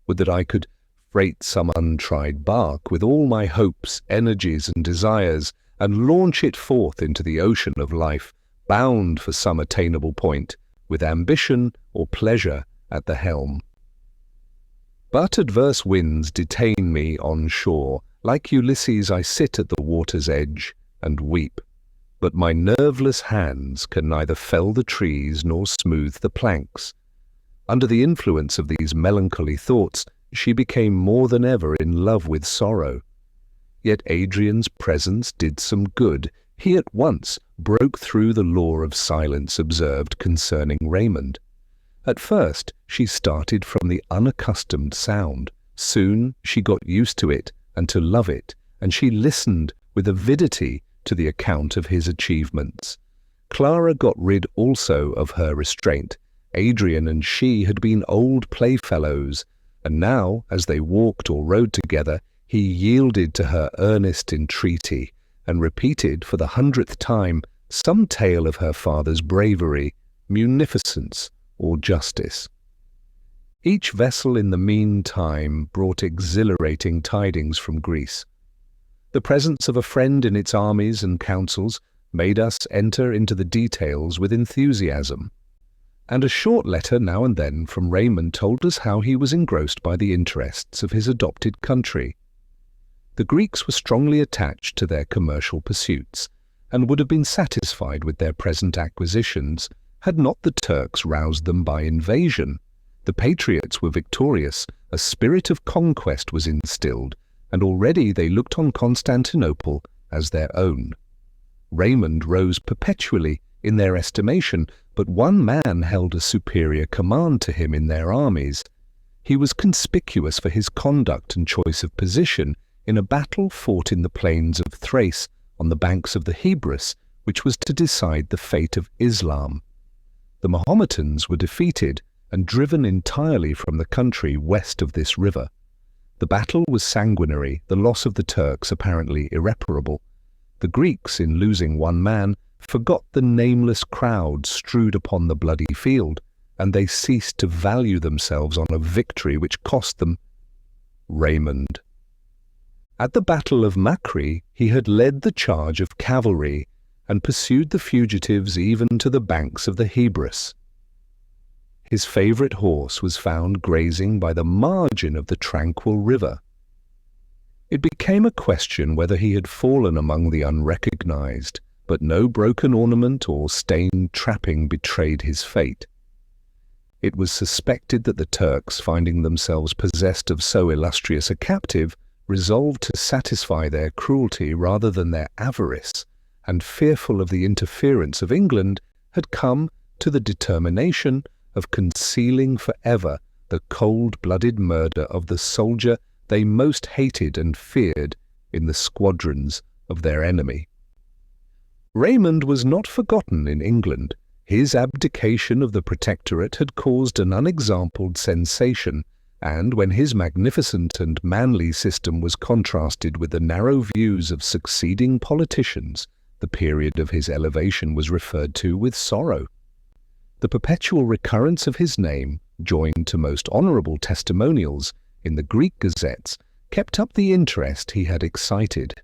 Would that I could freight some untried bark with all my hopes, energies, and desires, and launch it forth into the ocean of life, bound for some attainable point, with ambition or pleasure at the helm. But adverse winds detain me on shore. Like Ulysses, I sit at the water's edge and weep. But my nerveless hands can neither fell the trees nor smooth the planks. Under the influence of these melancholy thoughts, she became more than ever in love with sorrow. Yet Adrian's presence did some good. He at once broke through the law of silence observed concerning Raymond. At first she started from the unaccustomed sound. Soon she got used to it and to love it, and she listened with avidity to the account of his achievements. Clara got rid also of her restraint. Adrian and she had been old playfellows, and now, as they walked or rode together, he yielded to her earnest entreaty, and repeated for the 100th time some tale of her father's bravery, munificence, or justice. Each vessel in the meantime brought exhilarating tidings from Greece. The presence of a friend in its armies and councils made us enter into the details with enthusiasm, and a short letter now and then from Raymond told us how he was engrossed by the interests of his adopted country. The Greeks were strongly attached to their commercial pursuits, and would have been satisfied with their present acquisitions had not the Turks roused them by invasion. The patriots were victorious, a spirit of conquest was instilled, and already they looked on Constantinople as their own. Raymond rose perpetually in their estimation, but one man held a superior command to him in their armies. He was conspicuous for his conduct and choice of position in a battle fought in the plains of Thrace on the banks of the Hebrus, which was to decide the fate of Islam. The Mahometans were defeated and driven entirely from the country west of this river. The battle was sanguinary, the loss of the Turks apparently irreparable. The Greeks, in losing one man, forgot the nameless crowd strewed upon the bloody field, and they ceased to value themselves on a victory which cost them Raymond. At the Battle of Macri, he had led the charge of cavalry and pursued the fugitives even to the banks of the Hebrus. His favourite horse was found grazing by the margin of the tranquil river. It became a question whether he had fallen among the unrecognized, but no broken ornament or stained trapping betrayed his fate. It was suspected that the Turks, finding themselves possessed of so illustrious a captive, resolved to satisfy their cruelty rather than their avarice, and fearful of the interference of England, had come to the determination of concealing forever the cold-blooded murder of the soldier they most hated and feared in the squadrons of their enemy. Raymond was not forgotten in England. His abdication of the protectorate had caused an unexampled sensation, and when his magnificent and manly system was contrasted with the narrow views of succeeding politicians, the period of his elevation was referred to with sorrow. The perpetual recurrence of his name, joined to most honourable testimonials in the Greek gazettes, kept up the interest he had excited.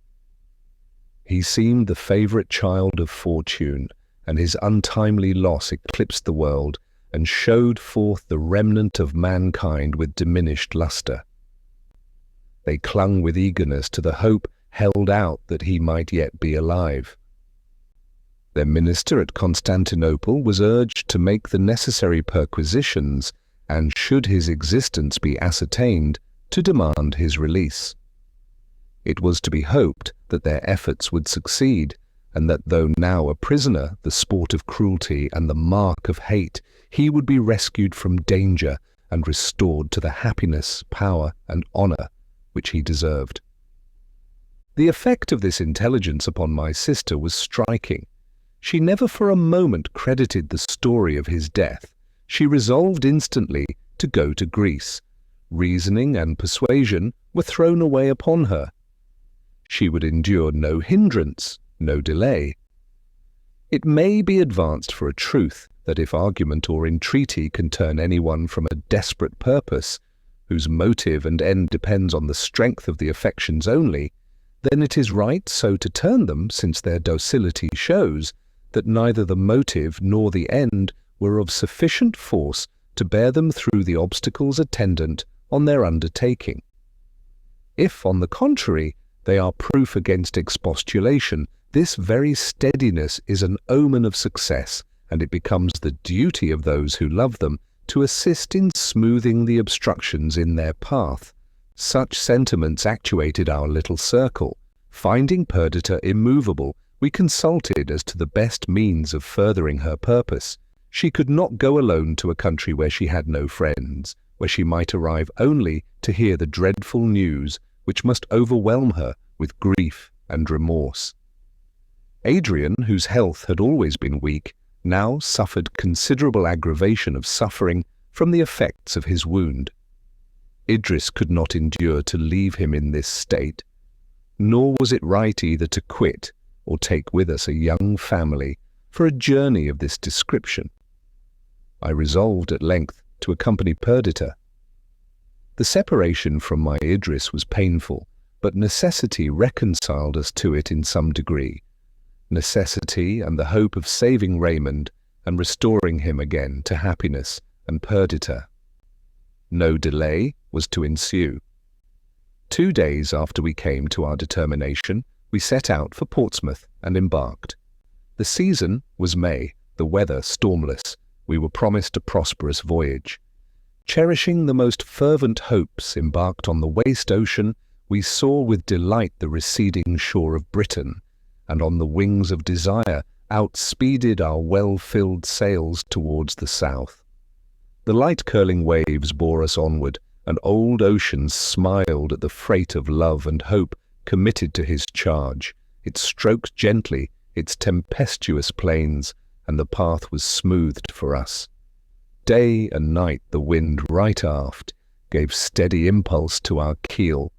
He seemed the favourite child of fortune, and his untimely loss eclipsed the world and showed forth the remnant of mankind with diminished lustre. They clung with eagerness to the hope held out that he might yet be alive. Their minister at Constantinople was urged to make the necessary perquisitions, and should his existence be ascertained, to demand his release. It was to be hoped that their efforts would succeed, and that though now a prisoner, the sport of cruelty and the mark of hate, he would be rescued from danger and restored to the happiness, power, and honour which he deserved. The effect of this intelligence upon my sister was striking. She never for a moment credited the story of his death. She resolved instantly to go to Greece. Reasoning and persuasion were thrown away upon her. She would endure no hindrance, no delay. It may be advanced for a truth that if argument or entreaty can turn anyone from a desperate purpose, whose motive and end depends on the strength of the affections only, then it is right so to turn them, since their docility shows that neither the motive nor the end were of sufficient force to bear them through the obstacles attendant on their undertaking. If, on the contrary, they are proof against expostulation, this very steadiness is an omen of success, and it becomes the duty of those who love them to assist in smoothing the obstructions in their path. Such sentiments actuated our little circle. Finding Perdita immovable, we consulted as to the best means of furthering her purpose. She could not go alone to a country where she had no friends, where she might arrive only to hear the dreadful news which must overwhelm her with grief and remorse. Adrian, whose health had always been weak, now suffered considerable aggravation of suffering from the effects of his wound. Idris could not endure to leave him in this state, nor was it right either to quit or take with us a young family for a journey of this description. I resolved at length to accompany Perdita. The separation from my Idris was painful, but necessity reconciled us to it in some degree. Necessity and the hope of saving Raymond and restoring him again to happiness and Perdita. No delay was to ensue. 2 days after we came to our determination, we set out for Portsmouth and embarked. The season was May, the weather stormless. We were promised a prosperous voyage. Cherishing the most fervent hopes, embarked on the waste ocean, we saw with delight the receding shore of Britain, and on the wings of desire outspeeded our well-filled sails towards the south. The light-curling waves bore us onward, and old ocean smiled at the freight of love and hope committed to his charge. It stroked gently its tempestuous plains, and the path was smoothed for us. Day and night the wind right aft gave steady impulse to our keel,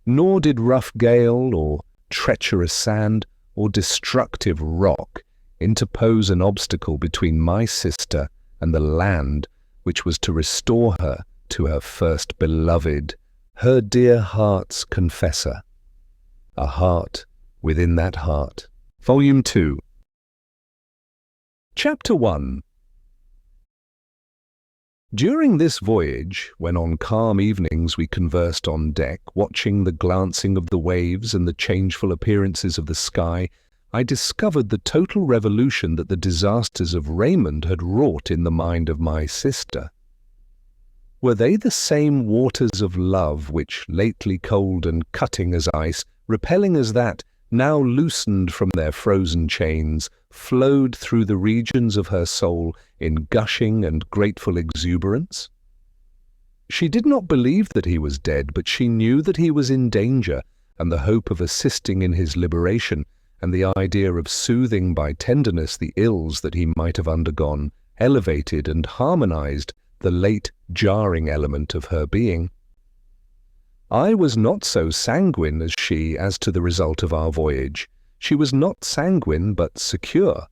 nor did rough gale or treacherous sand or destructive rock interpose an obstacle between my sister and the land which was to restore her to her first beloved, her dear heart's confessor. A heart within that heart. Volume 2. Chapter 1. During this voyage, when on calm evenings we conversed on deck, watching the glancing of the waves and the changeful appearances of the sky, I discovered the total revolution that the disasters of Raymond had wrought in the mind of my sister. Were they the same waters of love which, lately cold and cutting as ice, repelling as that, now loosened from their frozen chains, flowed through the regions of her soul in gushing and grateful exuberance? She did not believe that he was dead, but she knew that he was in danger, and the hope of assisting in his liberation, and the idea of soothing by tenderness the ills that he might have undergone, elevated and harmonized the late jarring element of her being. I was not so sanguine as she as to the result of our voyage. She was not sanguine but secure,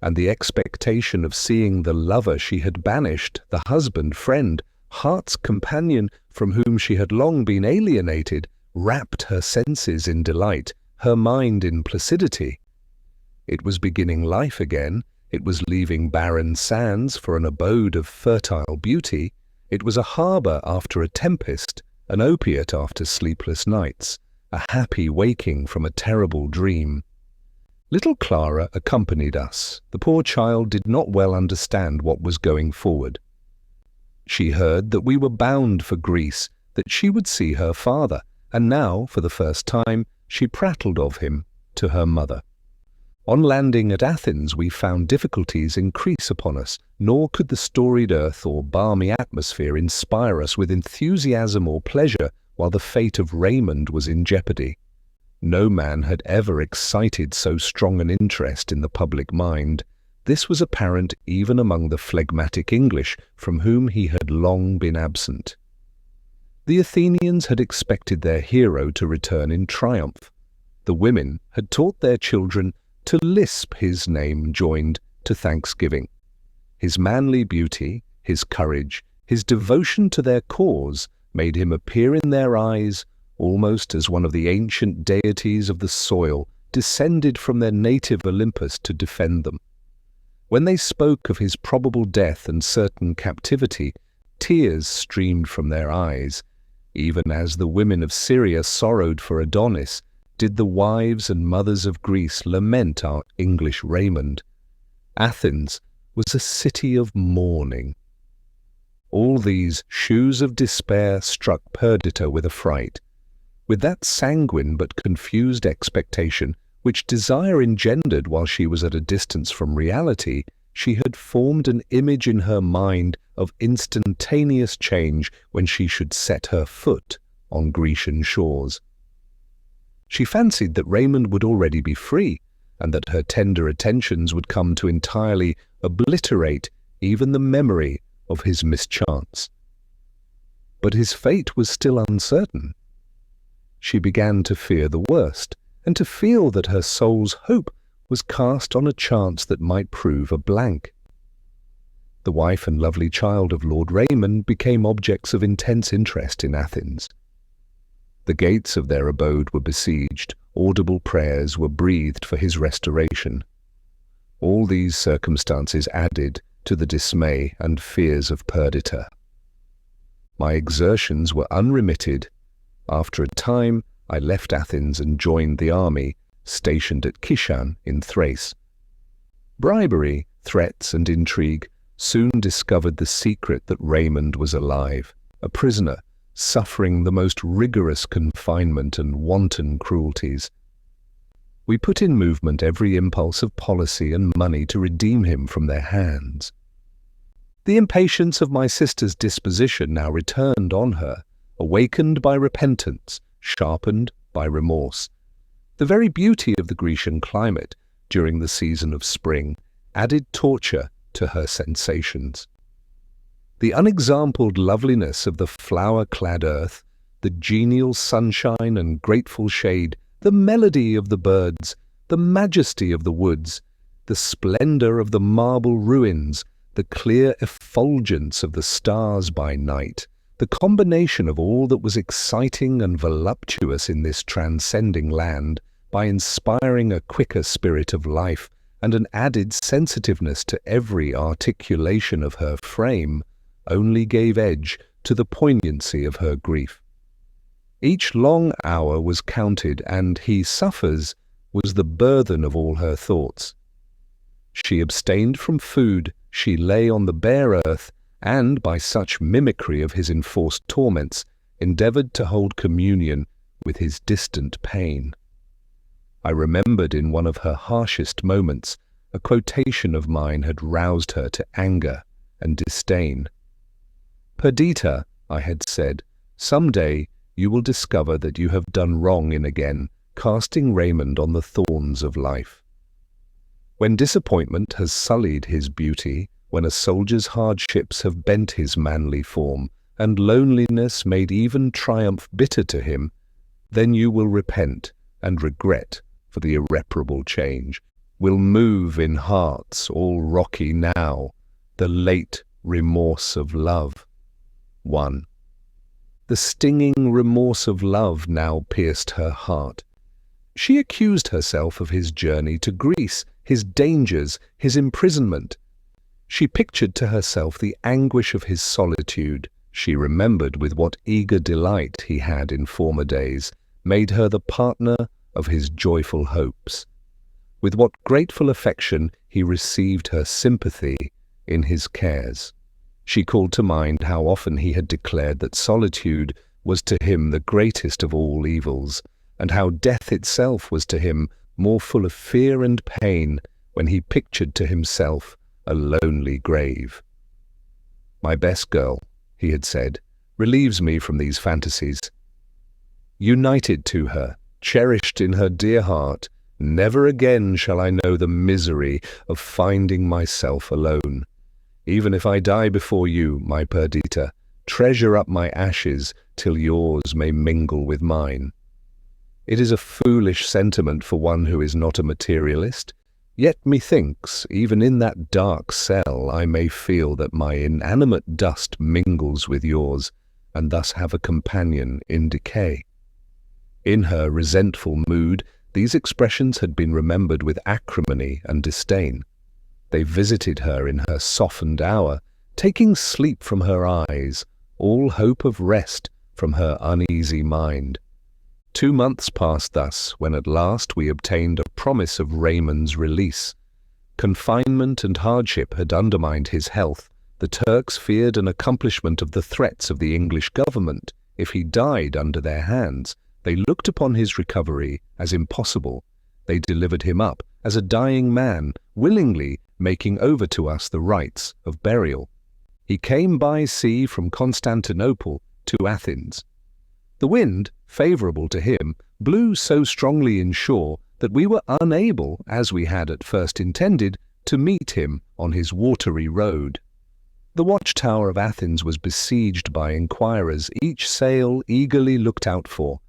and the expectation of seeing the lover she had banished, the husband, friend, heart's companion from whom she had long been alienated, wrapped her senses in delight, her mind in placidity. It was beginning life again. It was leaving barren sands for an abode of fertile beauty. It was a harbour after a tempest, an opiate after sleepless nights, a happy waking from a terrible dream. Little Clara accompanied us. The poor child did not well understand what was going forward. She heard that we were bound for Greece, that she would see her father, and now, for the first time, she prattled of him to her mother. On landing at Athens, we found difficulties increase upon us, nor could the storied earth or balmy atmosphere inspire us with enthusiasm or pleasure while the fate of Raymond was in jeopardy. No man had ever excited so strong an interest in the public mind. This was apparent even among the phlegmatic English, from whom he had long been absent. The Athenians had expected their hero to return in triumph. The women had taught their children to lisp his name joined to thanksgiving. His manly beauty, his courage, his devotion to their cause made him appear in their eyes almost as one of the ancient deities of the soil descended from their native Olympus to defend them. When they spoke of his probable death and certain captivity, tears streamed from their eyes. Even as the women of Syria sorrowed for Adonis, did the wives and mothers of Greece lament our English Raymond. Athens was a city of mourning. All these shoes of despair struck Perdita with affright. With that sanguine but confused expectation which desire engendered while she was at a distance from reality, she had formed an image in her mind of instantaneous change when she should set her foot on Grecian shores. She fancied that Raymond would already be free, and that her tender attentions would come to entirely obliterate even the memory of his mischance. But his fate was still uncertain. She began to fear the worst, and to feel that her soul's hope was cast on a chance that might prove a blank. The wife and lovely child of Lord Raymond became objects of intense interest in Athens. The gates of their abode were besieged, audible prayers were breathed for his restoration. All these circumstances added to the dismay and fears of Perdita. My exertions were unremitted. After a time, I left Athens and joined the army, stationed at Kishan in Thrace. Bribery, threats, and intrigue soon discovered the secret that Raymond was alive, a prisoner, suffering the most rigorous confinement and wanton cruelties. We put in movement every impulse of policy and money to redeem him from their hands. The impatience of my sister's disposition now returned on her, awakened by repentance, sharpened by remorse. The very beauty of the Grecian climate during the season of spring added torture to her sensations. The unexampled loveliness of the flower-clad earth, the genial sunshine and grateful shade, the melody of the birds, the majesty of the woods, the splendor of the marble ruins, the clear effulgence of the stars by night, the combination of all that was exciting and voluptuous in this transcending land, by inspiring a quicker spirit of life and an added sensitiveness to every articulation of her frame, only gave edge to the poignancy of her grief. Each long hour was counted, and "he suffers" was the burthen of all her thoughts. She abstained from food, she lay on the bare earth, and, by such mimicry of his enforced torments, endeavoured to hold communion with his distant pain. I remembered in one of her harshest moments a quotation of mine had roused her to anger and disdain. "Perdita," I had said, "some day you will discover that you have done wrong in again casting Raymond on the thorns of life. When disappointment has sullied his beauty, when a soldier's hardships have bent his manly form, and loneliness made even triumph bitter to him, then you will repent and regret for the irreparable change, will move in hearts all rocky now, the late remorse of love." 1. The stinging remorse of love now pierced her heart. She accused herself of his journey to Greece, his dangers, his imprisonment. She pictured to herself the anguish of his solitude. She remembered with what eager delight he had in former days made her the partner of his joyful hopes. With what grateful affection he received her sympathy in his cares. She called to mind how often he had declared that solitude was to him the greatest of all evils, and how death itself was to him more full of fear and pain when he pictured to himself a lonely grave. "My best girl," he had said, "relieves me from these fantasies." United to her, cherished in her dear heart, never again shall I know the misery of finding myself alone. Even if I die before you, my Perdita, treasure up my ashes till yours may mingle with mine. It is a foolish sentiment for one who is not a materialist, yet methinks, even in that dark cell, I may feel that my inanimate dust mingles with yours, and thus have a companion in decay. In her resentful mood, these expressions had been remembered with acrimony and disdain. They visited her in her softened hour, taking sleep from her eyes, all hope of rest from her uneasy mind. 2 months passed thus, when at last we obtained a promise of Raymond's release. Confinement and hardship had undermined his health. The Turks feared an accomplishment of the threats of the English government. If he died under their hands, they looked upon his recovery as impossible. They delivered him up as a dying man, willingly making over to us the rites of burial. He came by sea from Constantinople to Athens. The wind, favourable to him, blew so strongly inshore that we were unable, as we had at first intended, to meet him on his watery road. The watchtower of Athens was besieged by inquirers, each sail eagerly looked out for,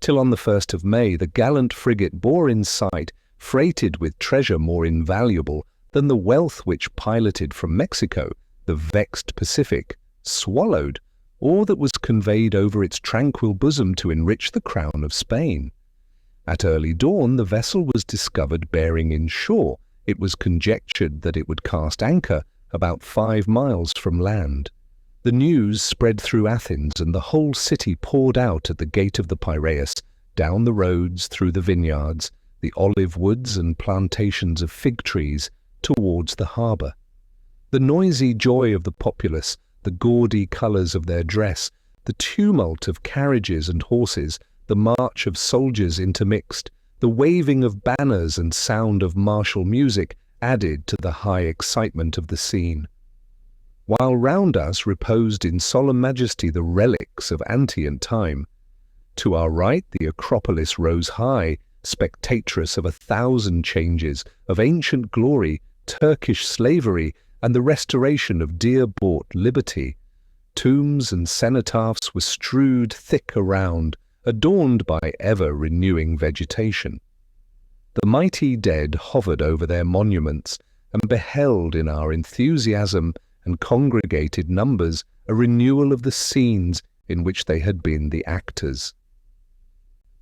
till on the 1st of May the gallant frigate bore in sight, freighted with treasure more invaluable than the wealth which, piloted from Mexico, the vexed Pacific swallowed, or that was conveyed over its tranquil bosom to enrich the crown of Spain. At early dawn the vessel was discovered bearing in shore. It was conjectured that it would cast anchor about 5 miles from land. The news spread through Athens, and the whole city poured out at the gate of the Piraeus, down the roads, through the vineyards, the olive woods and plantations of fig trees, towards the harbour. The noisy joy of the populace, the gaudy colours of their dress, the tumult of carriages and horses, the march of soldiers intermixed, The waving of banners and sound of martial music added to the high excitement of the scene. While round us reposed in solemn majesty the relics of antient time, to our right the Acropolis rose high, spectatress of 1,000 changes, of ancient glory, Turkish slavery, and the restoration of dear-bought liberty. Tombs and cenotaphs were strewed thick around, adorned by ever-renewing vegetation. The mighty dead hovered over their monuments and beheld in our enthusiasm and congregated numbers a renewal of the scenes in which they had been the actors.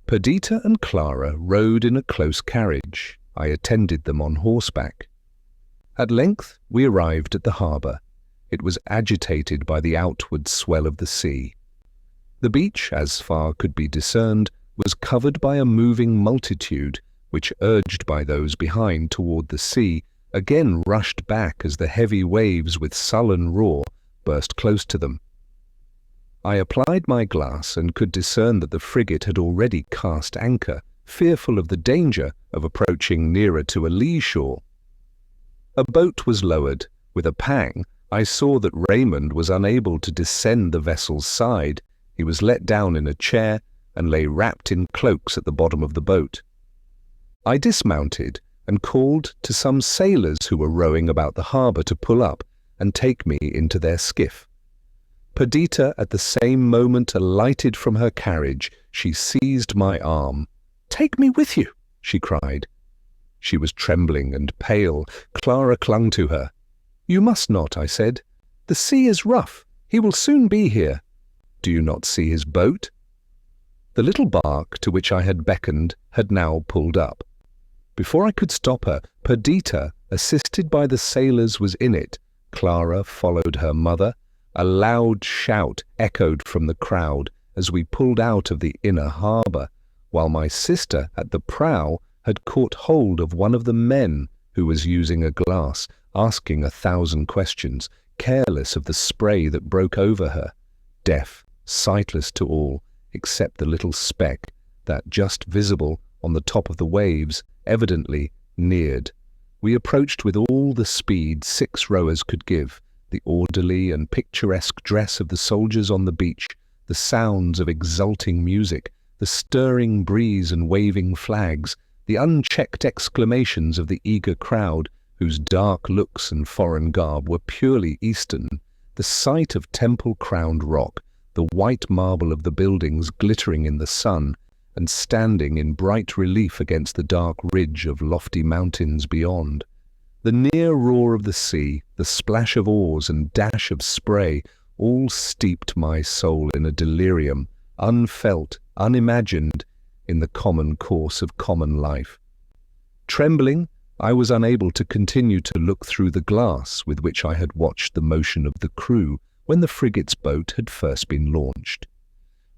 Perdita and Clara rode in a close carriage. I attended them on horseback. At length we arrived at the harbour. It was agitated by the outward swell of the sea. The beach, as far could be discerned, was covered by a moving multitude, which, urged by those behind toward the sea, again rushed back as the heavy waves with sullen roar burst close to them. I applied my glass and could discern that the frigate had already cast anchor, fearful of the danger of approaching nearer to a lee shore. A boat was lowered. With a pang, I saw that Raymond was unable to descend the vessel's side. He was let down in a chair and lay wrapped in cloaks at the bottom of the boat. I dismounted and called to some sailors who were rowing about the harbour to pull up and take me into their skiff. Perdita at the same moment alighted from her carriage. She seized my arm. "Take me with you," she cried. She was trembling and pale. Clara clung to her. "You must not," I said. "The sea is rough. He will soon be here. Do you not see his boat?" The little bark to which I had beckoned had now pulled up. Before I could stop her, Perdita, assisted by the sailors, was in it. Clara followed her mother. A loud shout echoed from the crowd as we pulled out of the inner harbour, while my sister at the prow had caught hold of one of the men who was using a glass, asking 1,000 questions, careless of the spray that broke over her, deaf, sightless to all, except the little speck that, just visible on the top of the waves, evidently neared. We approached with all the speed 6 rowers could give, the orderly and picturesque dress of the soldiers on the beach, the sounds of exulting music, the stirring breeze and waving flags, the unchecked exclamations of the eager crowd, whose dark looks and foreign garb were purely Eastern, the sight of temple-crowned rock, the white marble of the buildings glittering in the sun, and standing in bright relief against the dark ridge of lofty mountains beyond. The near roar of the sea, the splash of oars and dash of spray, all steeped my soul in a delirium, unfelt, unimagined, in the common course of common life. Trembling, I was unable to continue to look through the glass with which I had watched the motion of the crew when the frigate's boat had first been launched.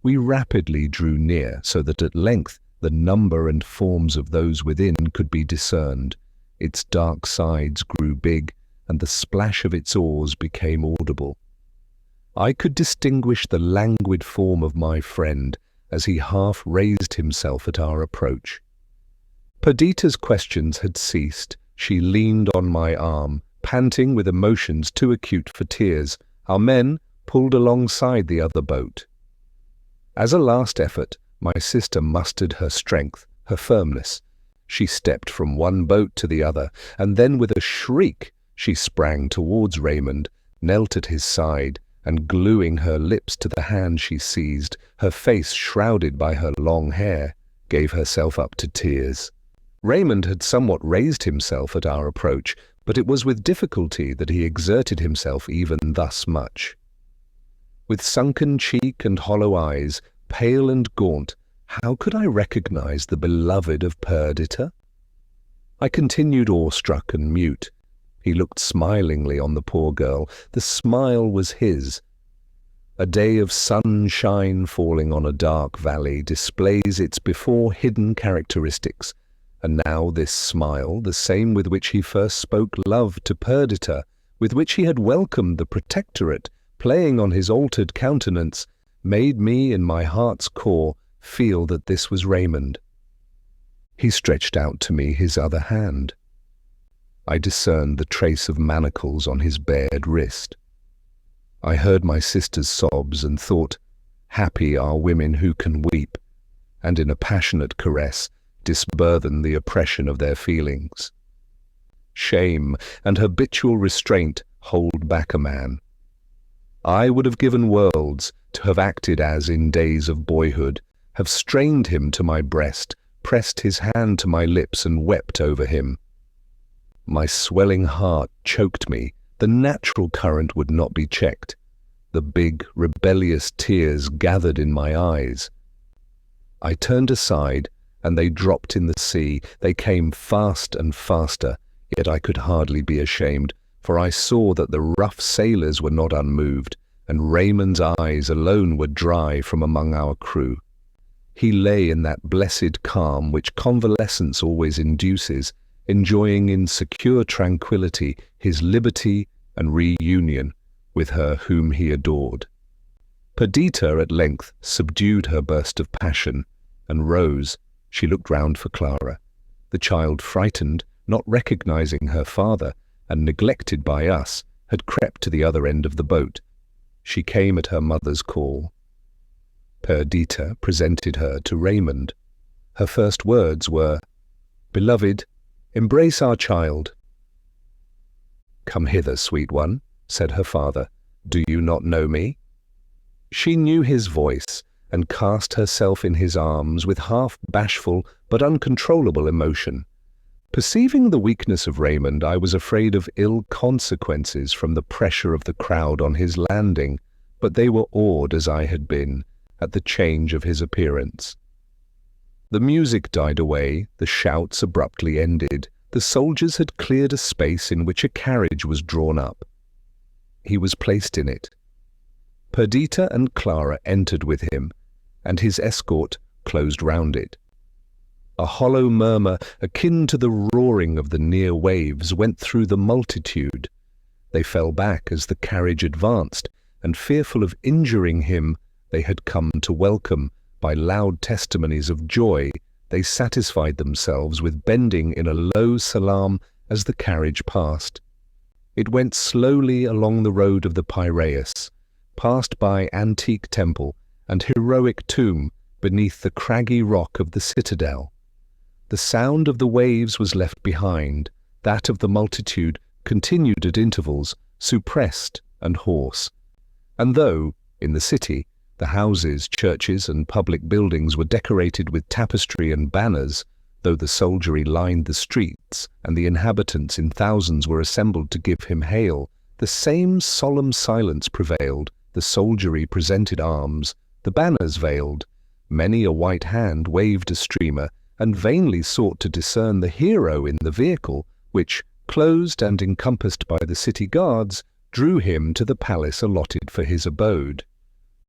We rapidly drew near, so that at length the number and forms of those within could be discerned. Its dark sides grew big, and the splash of its oars became audible. I could distinguish the languid form of my friend as he half raised himself at our approach. Perdita's questions had ceased. She leaned on my arm, panting with emotions too acute for tears. Our men pulled alongside the other boat. As a last effort, my sister mustered her strength, her firmness. She stepped from one boat to the other, and then with a shriek she sprang towards Raymond, knelt at his side, and gluing her lips to the hand she seized, her face shrouded by her long hair, gave herself up to tears. Raymond had somewhat raised himself at our approach, but it was with difficulty that he exerted himself even thus much. With sunken cheek and hollow eyes, pale and gaunt, how could I recognize the beloved of Perdita? I continued awestruck and mute. He looked smilingly on the poor girl. The smile was his. A day of sunshine falling on a dark valley displays its before hidden characteristics, and now this smile, the same with which he first spoke love to Perdita, with which he had welcomed the protectorate, playing on his altered countenance, made me in my heart's core feel that this was Raymond. He stretched out to me his other hand. I discerned the trace of manacles on his bared wrist. I heard my sister's sobs and thought, happy are women who can weep, and in a passionate caress disburthen the oppression of their feelings. Shame and habitual restraint hold back a man. I would have given worlds to have acted as in days of boyhood, have strained him to my breast, pressed his hand to my lips and wept over him. My swelling heart choked me. The natural current would not be checked. The big, rebellious tears gathered in my eyes. I turned aside, and they dropped in the sea. They came fast and faster, yet I could hardly be ashamed, for I saw that the rough sailors were not unmoved, and Raymond's eyes alone were dry from among our crew. He lay in that blessed calm which convalescence always induces, enjoying in secure tranquillity his liberty and reunion with her whom he adored. Perdita at length subdued her burst of passion and rose. She looked round for Clara. The child, frightened, not recognizing her father, and neglected by us, had crept to the other end of the boat. She came at her mother's call. Perdita presented her to Raymond. Her first words were, "Beloved, embrace our child." "Come hither, sweet one," said her father. "Do you not know me?" She knew his voice, and cast herself in his arms with half bashful but uncontrollable emotion. Perceiving the weakness of Raymond, I was afraid of ill consequences from the pressure of the crowd on his landing, but they were awed as I had been at the change of his appearance. The music died away, the shouts abruptly ended. The soldiers had cleared a space in which a carriage was drawn up. He was placed in it. Perdita and Clara entered with him, and his escort closed round it. A hollow murmur, akin to the roaring of the near waves, went through the multitude. They fell back as the carriage advanced, and fearful of injuring him they had come to welcome, by loud testimonies of joy, they satisfied themselves with bending in a low salaam as the carriage passed. It went slowly along the road of the Piraeus, passed by antique temple and heroic tomb beneath the craggy rock of the citadel. The sound of the waves was left behind. That of the multitude continued at intervals, suppressed and hoarse. And though, in the city, the houses, churches, and public buildings were decorated with tapestry and banners, though the soldiery lined the streets, and the inhabitants in thousands were assembled to give him hail, the same solemn silence prevailed. The soldiery presented arms, the banners veiled. Many a white hand waved a streamer, and vainly sought to discern the hero in the vehicle, which, closed and encompassed by the city guards, drew him to the palace allotted for his abode.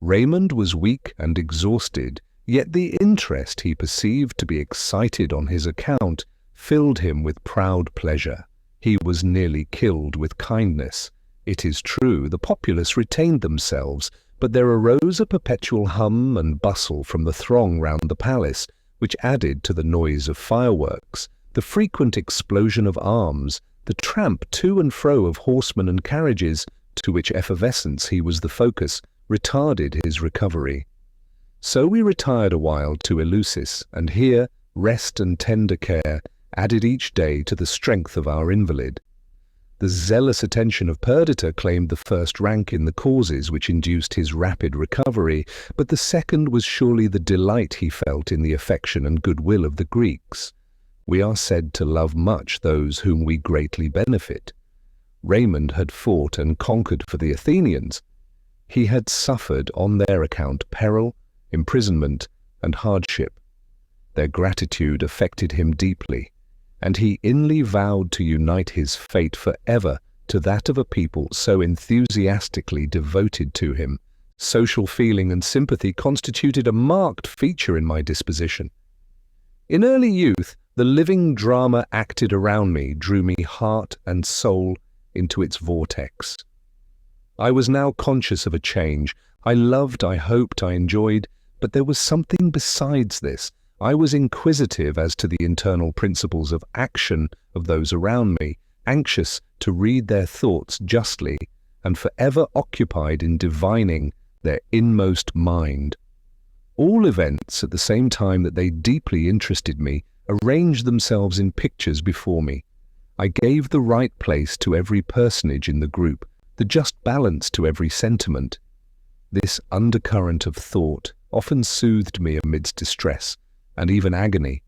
Raymond was weak and exhausted, yet the interest he perceived to be excited on his account filled him with proud pleasure. He was nearly killed with kindness. It is true, the populace retained themselves, but there arose a perpetual hum and bustle from the throng round the palace, which added to the noise of fireworks, the frequent explosion of arms, the tramp to and fro of horsemen and carriages, to which effervescence he was the focus, retarded his recovery. So we retired a while to Eleusis, and here rest and tender care added each day to the strength of our invalid. The zealous attention of Perdita claimed the first rank in the causes which induced his rapid recovery, but the second was surely the delight he felt in the affection and goodwill of the Greeks. We are said to love much those whom we greatly benefit. Raymond had fought and conquered for the Athenians. He had suffered on their account peril, imprisonment, and hardship. Their gratitude affected him deeply, and he inly vowed to unite his fate forever to that of a people so enthusiastically devoted to him. Social feeling and sympathy constituted a marked feature in my disposition. In early youth, the living drama acted around me drew me heart and soul into its vortex. I was now conscious of a change. I loved, I hoped, I enjoyed, but there was something besides this, I was inquisitive as to the internal principles of action of those around me, anxious to read their thoughts justly, and forever occupied in divining their inmost mind. All events, at the same time that they deeply interested me, arranged themselves in pictures before me. I gave the right place to every personage in the group, the just balance to every sentiment. This undercurrent of thought often soothed me amidst distress and even agony.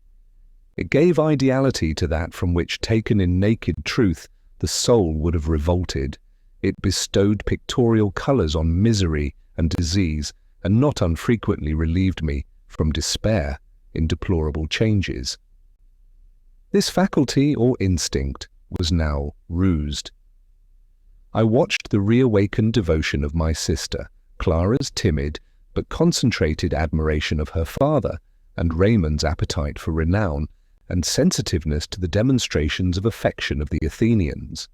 It gave ideality to that from which, taken in naked truth, the soul would have revolted. It bestowed pictorial colours on misery and disease, and not unfrequently relieved me from despair in deplorable changes. This faculty or instinct was now rused. I watched the reawakened devotion of my sister, Clara's timid but concentrated admiration of her father, and Raymond's appetite for renown and sensitiveness to the demonstrations of affection of the Athenians.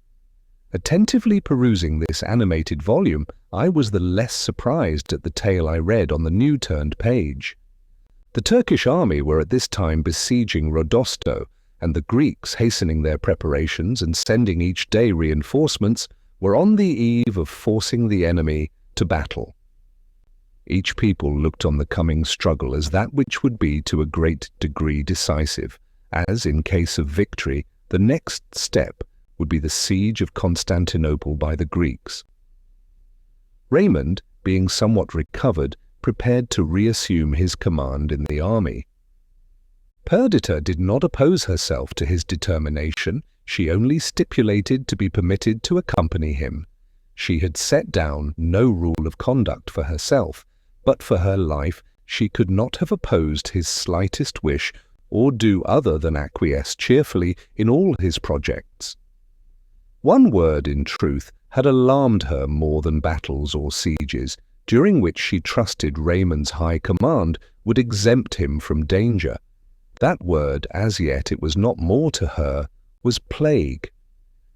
Attentively perusing this animated volume, I was the less surprised at the tale I read on the new turned page. The Turkish army were at this time besieging Rodosto, and the Greeks, hastening their preparations and sending each day reinforcements, were on the eve of forcing the enemy to battle. Each people looked on the coming struggle as that which would be to a great degree decisive, as, in case of victory, the next step would be the siege of Constantinople by the Greeks. Raymond, being somewhat recovered, prepared to reassume his command in the army. Perdita did not oppose herself to his determination. She only stipulated to be permitted to accompany him. She had set down no rule of conduct for herself, but for her life she could not have opposed his slightest wish or do other than acquiesce cheerfully in all his projects. One word, in truth, had alarmed her more than battles or sieges, during which she trusted Raymond's high command would exempt him from danger. That word, as yet it was not more to her, was plague.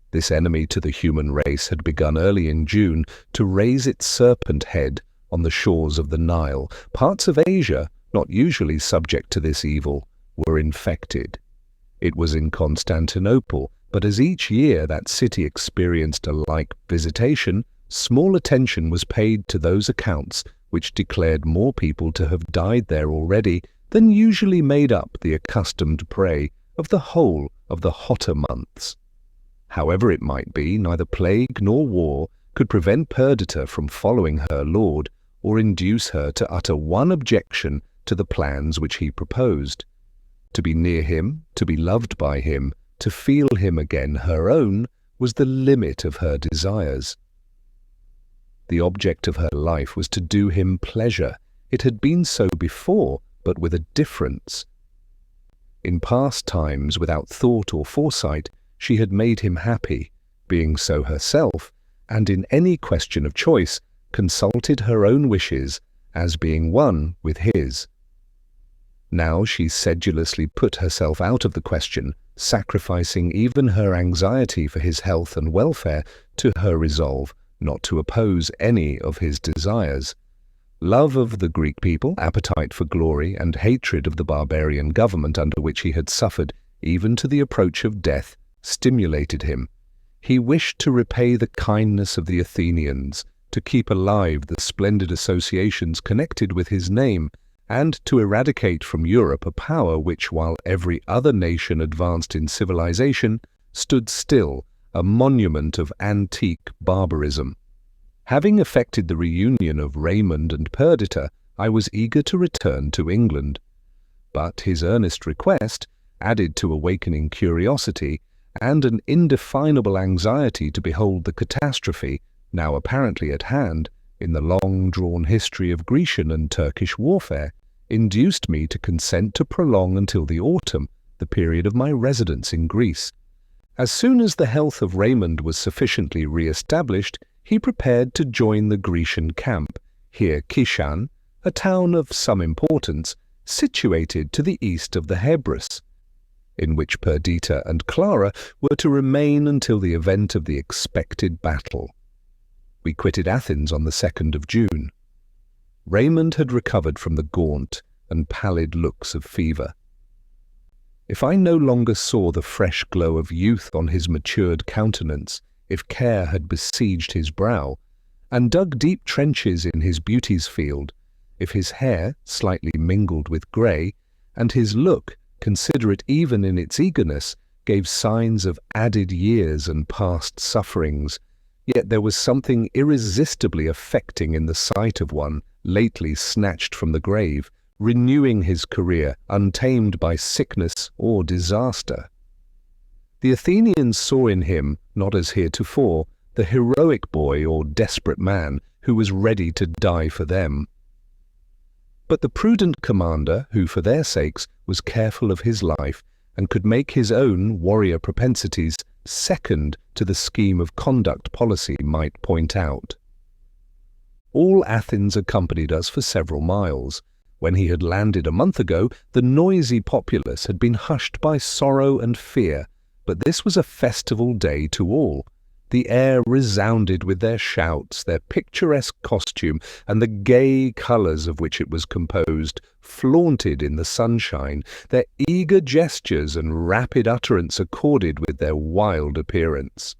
This enemy to the human race had begun early in June to raise its serpent head on the shores of the Nile. Parts of Asia, not usually subject to this evil, were infected. It was in Constantinople, but as each year that city experienced a like visitation, small attention was paid to those accounts which declared more people to have died there already than usually made up the accustomed prey of the whole of the hotter months. However it might be, neither plague nor war could prevent Perdita from following her lord, or induce her to utter one objection to the plans which he proposed. To be near him, to be loved by him, to feel him again her own, was the limit of her desires. The object of her life was to do him pleasure. It had been so before, but with a difference. In past times, without thought or foresight, she had made him happy, being so herself, and in any question of choice, consulted her own wishes as being one with his. Now she sedulously put herself out of the question, sacrificing even her anxiety for his health and welfare to her resolve not to oppose any of his desires. Love of the Greek people, appetite for glory, and hatred of the barbarian government under which he had suffered, even to the approach of death, stimulated him. He wished to repay the kindness of the Athenians, to keep alive the splendid associations connected with his name, and to eradicate from Europe a power which, while every other nation advanced in civilization, stood still, a monument of antique barbarism. Having effected the reunion of Raymond and Perdita, I was eager to return to England. But his earnest request, added to awakening curiosity and an indefinable anxiety to behold the catastrophe, now apparently at hand, in the long-drawn history of Grecian and Turkish warfare, induced me to consent to prolong until the autumn the period of my residence in Greece. As soon as the health of Raymond was sufficiently re-established, he prepared to join the Grecian camp, near Kishan, a town of some importance, situated to the east of the Hebrus, in which Perdita and Clara were to remain until the event of the expected battle. We quitted Athens on the 2nd of June. Raymond had recovered from the gaunt and pallid looks of fever. If I no longer saw the fresh glow of youth on his matured countenance, if care had besieged his brow, and dug deep trenches in his beauty's field, if his hair slightly mingled with grey, and his look, considerate even in its eagerness, gave signs of added years and past sufferings, yet there was something irresistibly affecting in the sight of one lately snatched from the grave, renewing his career, untamed by sickness or disaster. The Athenians saw in him, not as heretofore, the heroic boy or desperate man who was ready to die for them, but the prudent commander who, for their sakes, was careful of his life and could make his own warrior propensities second to the scheme of conduct policy might point out. All Athens accompanied us for several miles. When he had landed a month ago, the noisy populace had been hushed by sorrow and fear, but this was a festival day to all. The air resounded with their shouts, their picturesque costume, and the gay colours of which it was composed, flaunted in the sunshine. Their eager gestures and rapid utterance accorded with their wild appearance.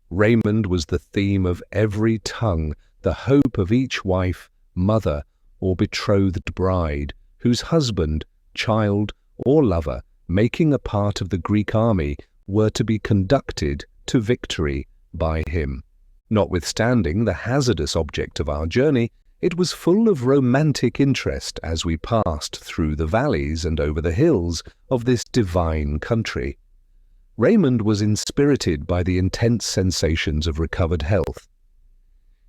Raymond was the theme of every tongue, the hope of each wife, mother, or betrothed bride, whose husband, child, or lover, making a part of the Greek army, were to be conducted to victory by him. Notwithstanding the hazardous object of our journey, it was full of romantic interest as we passed through the valleys and over the hills of this divine country. Raymond was inspirited by the intense sensations of recovered health.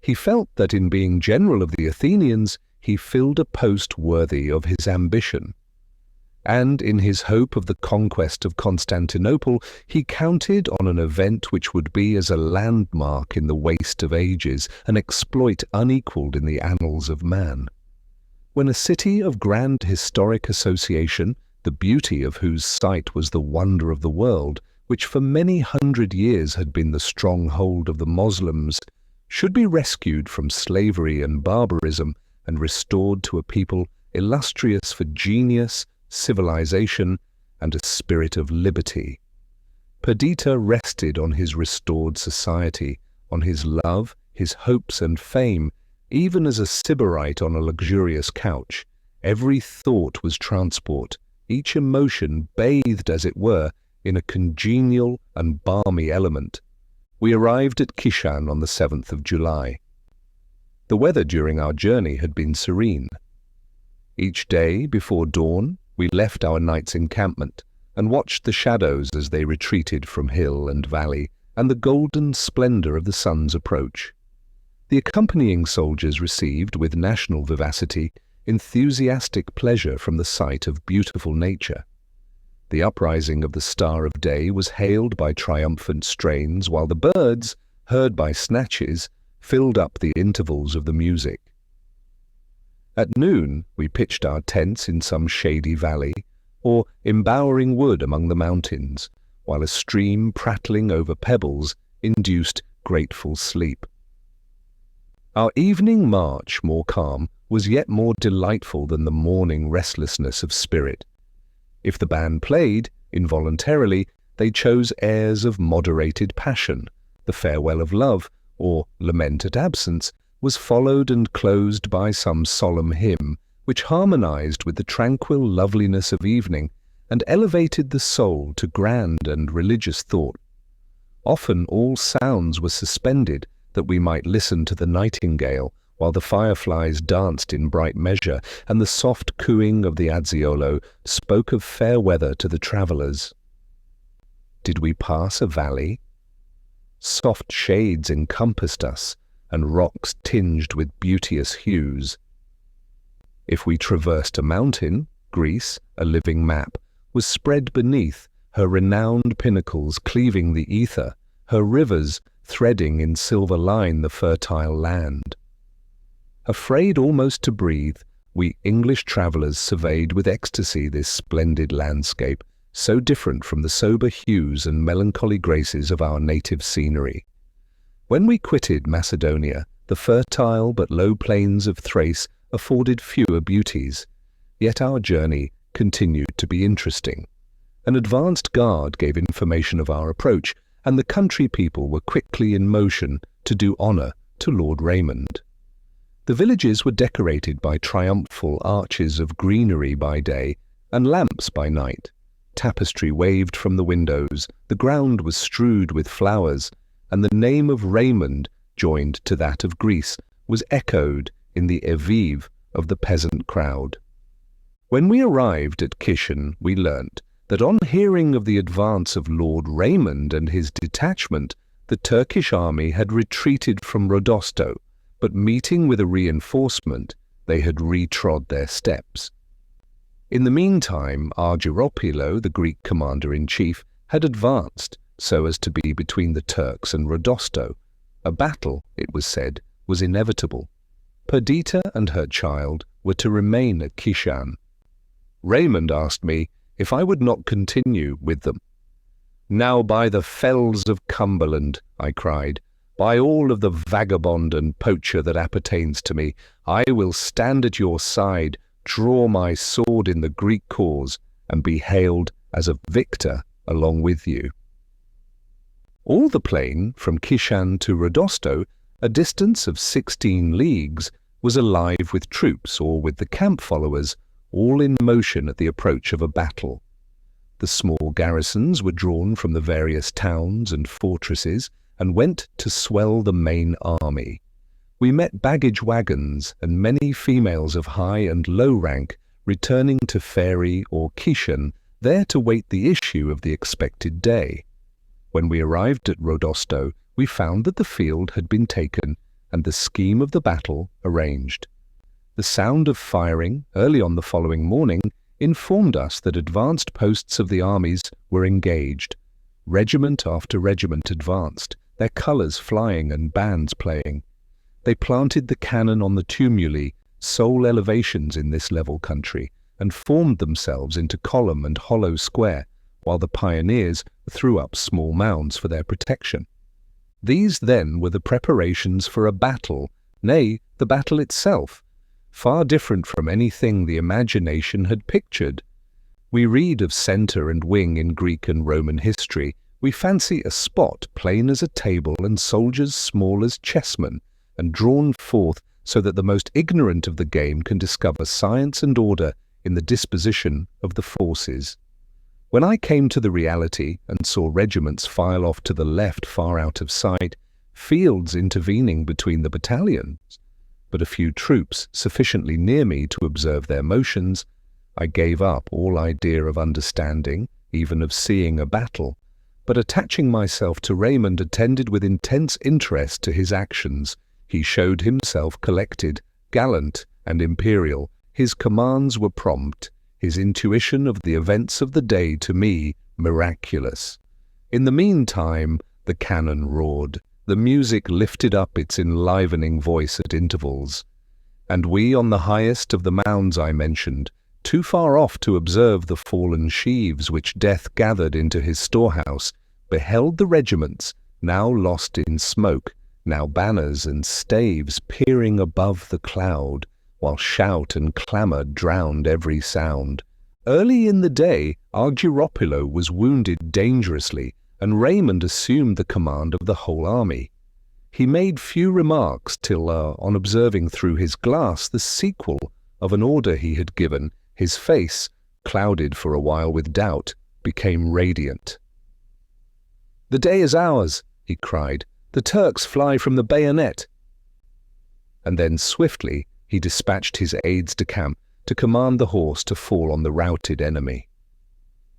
He felt that in being general of the Athenians, he filled a post worthy of his ambition. And in his hope of the conquest of Constantinople, he counted on an event which would be as a landmark in the waste of ages, an exploit unequalled in the annals of man. When a city of grand historic association, the beauty of whose site was the wonder of the world, which for many hundred years had been the stronghold of the Moslems, should be rescued from slavery and barbarism and restored to a people illustrious for genius, civilization, and a spirit of liberty. Perdita rested on his restored society, on his love, his hopes and fame, even as a sybarite on a luxurious couch. Every thought was transport, each emotion bathed, as it were, in a congenial and balmy element. We arrived at Kishan on the 7th of July. The weather during our journey had been serene. Each day, before dawn, we left our night's encampment and watched the shadows as they retreated from hill and valley and the golden splendor of the sun's approach. The accompanying soldiers received, with national vivacity, enthusiastic pleasure from the sight of beautiful nature. The uprising of the star of day was hailed by triumphant strains, while the birds, heard by snatches, filled up the intervals of the music. At noon, we pitched our tents in some shady valley or embowering wood among the mountains, while a stream prattling over pebbles induced grateful sleep. Our evening march, more calm, was yet more delightful than the morning restlessness of spirit. If the band played, involuntarily, they chose airs of moderated passion. The farewell of love, or lament at absence, was followed and closed by some solemn hymn, which harmonized with the tranquil loveliness of evening and elevated the soul to grand and religious thought. Often all sounds were suspended, that we might listen to the nightingale, while the fireflies danced in bright measure, and the soft cooing of the adziolo spoke of fair weather to the travellers. Did we pass a valley? Soft shades encompassed us, and rocks tinged with beauteous hues. If we traversed a mountain, Greece, a living map, was spread beneath, her renowned pinnacles cleaving the ether, her rivers threading in silver line the fertile land. Afraid almost to breathe, we English travellers surveyed with ecstasy this splendid landscape, so different from the sober hues and melancholy graces of our native scenery. When we quitted Macedonia, the fertile but low plains of Thrace afforded fewer beauties. Yet our journey continued to be interesting. An advanced guard gave information of our approach, and the country people were quickly in motion to do honour to Lord Raymond. The villages were decorated by triumphal arches of greenery by day and lamps by night. Tapestry waved from the windows, the ground was strewed with flowers, and the name of Raymond, joined to that of Greece, was echoed in the evive of the peasant crowd. When we arrived at Kishan, we learnt that on hearing of the advance of Lord Raymond and his detachment, the Turkish army had retreated from Rodosto, but meeting with a reinforcement, they had retrod their steps. In the meantime, Argyropylo, the Greek commander-in-chief, had advanced so as to be between the Turks and Rodosto. A battle, it was said, was inevitable. Perdita and her child were to remain at Kishan. Raymond asked me if I would not continue with them. "Now by the fells of Cumberland," I cried, "by all of the vagabond and poacher that appertains to me, I will stand at your side, draw my sword in the Greek cause, and be hailed as a victor along with you." All the plain, from Kishan to Rodosto, a distance of 16 leagues, was alive with troops or with the camp followers, all in motion at the approach of a battle. The small garrisons were drawn from the various towns and fortresses and went to swell the main army. We met baggage wagons and many females of high and low rank returning to Fairy or Kishan, there to wait the issue of the expected day. When we arrived at Rodosto, we found that the field had been taken and the scheme of the battle arranged. The sound of firing, early on the following morning, informed us that advanced posts of the armies were engaged. Regiment after regiment advanced, their colours flying and bands playing. They planted the cannon on the tumuli, sole elevations in this level country, and formed themselves into column and hollow square, while the pioneers threw up small mounds for their protection. These then were the preparations for a battle, nay, the battle itself, far different from anything the imagination had pictured. We read of centre and wing in Greek and Roman history. We fancy a spot plain as a table and soldiers small as chessmen, and drawn forth so that the most ignorant of the game can discover science and order in the disposition of the forces. When I came to the reality and saw regiments file off to the left far out of sight, fields intervening between the battalions, but a few troops sufficiently near me to observe their motions, I gave up all idea of understanding, even of seeing a battle, but attaching myself to Raymond, attended with intense interest to his actions. He showed himself collected, gallant, and imperial. His commands were prompt, his intuition of the events of the day to me miraculous. In the meantime, the cannon roared, the music lifted up its enlivening voice at intervals, and we on the highest of the mounds I mentioned, too far off to observe the fallen sheaves which death gathered into his storehouse, beheld the regiments, now lost in smoke, now banners and staves peering above the cloud, while shout and clamour drowned every sound. Early in the day, Argyropylo was wounded dangerously, and Raymond assumed the command of the whole army. He made few remarks till, on observing through his glass the sequel of an order he had given, his face, clouded for a while with doubt, became radiant. "The day is ours," he cried. "The Turks fly from the bayonet." And then swiftly he dispatched his aides-de-camp to command the horse to fall on the routed enemy.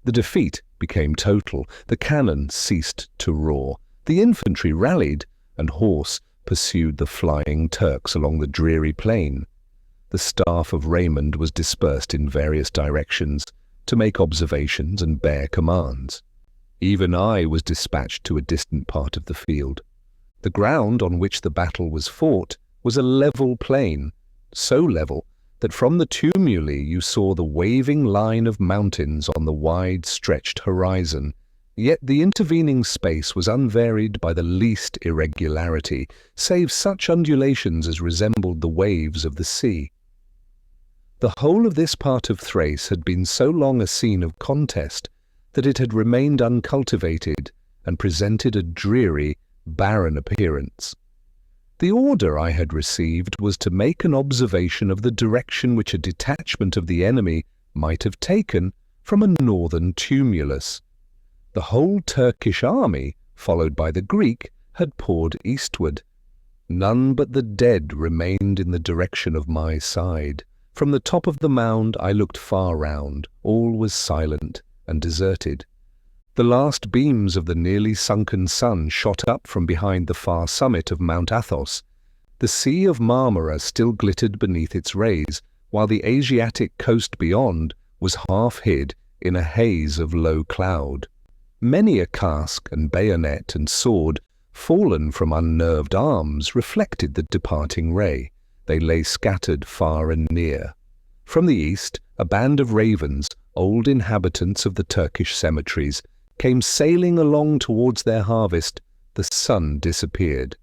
The defeat became total, the cannon ceased to roar, the infantry rallied, and horse pursued the flying Turks along the dreary plain. The staff of Raymond was dispersed in various directions to make observations and bear commands. Even I was dispatched to a distant part of the field. The ground on which the battle was fought was a level plain, so level that from the tumuli you saw the waving line of mountains on the wide-stretched horizon, yet the intervening space was unvaried by the least irregularity, save such undulations as resembled the waves of the sea. The whole of this part of Thrace had been so long a scene of contest that it had remained uncultivated and presented a dreary, barren appearance. The order I had received was to make an observation of the direction which a detachment of the enemy might have taken from a northern tumulus. The whole Turkish army, followed by the Greek, had poured eastward. None but the dead remained in the direction of my side. From the top of the mound I looked far round. All was silent and deserted. The last beams of the nearly sunken sun shot up from behind the far summit of Mount Athos. The Sea of Marmara still glittered beneath its rays, while the Asiatic coast beyond was half hid in a haze of low cloud. Many a casque and bayonet and sword, fallen from unnerved arms, reflected the departing ray. They lay scattered far and near. From the east, a band of ravens, old inhabitants of the Turkish cemeteries, came sailing along towards their harvest. The sun disappeared.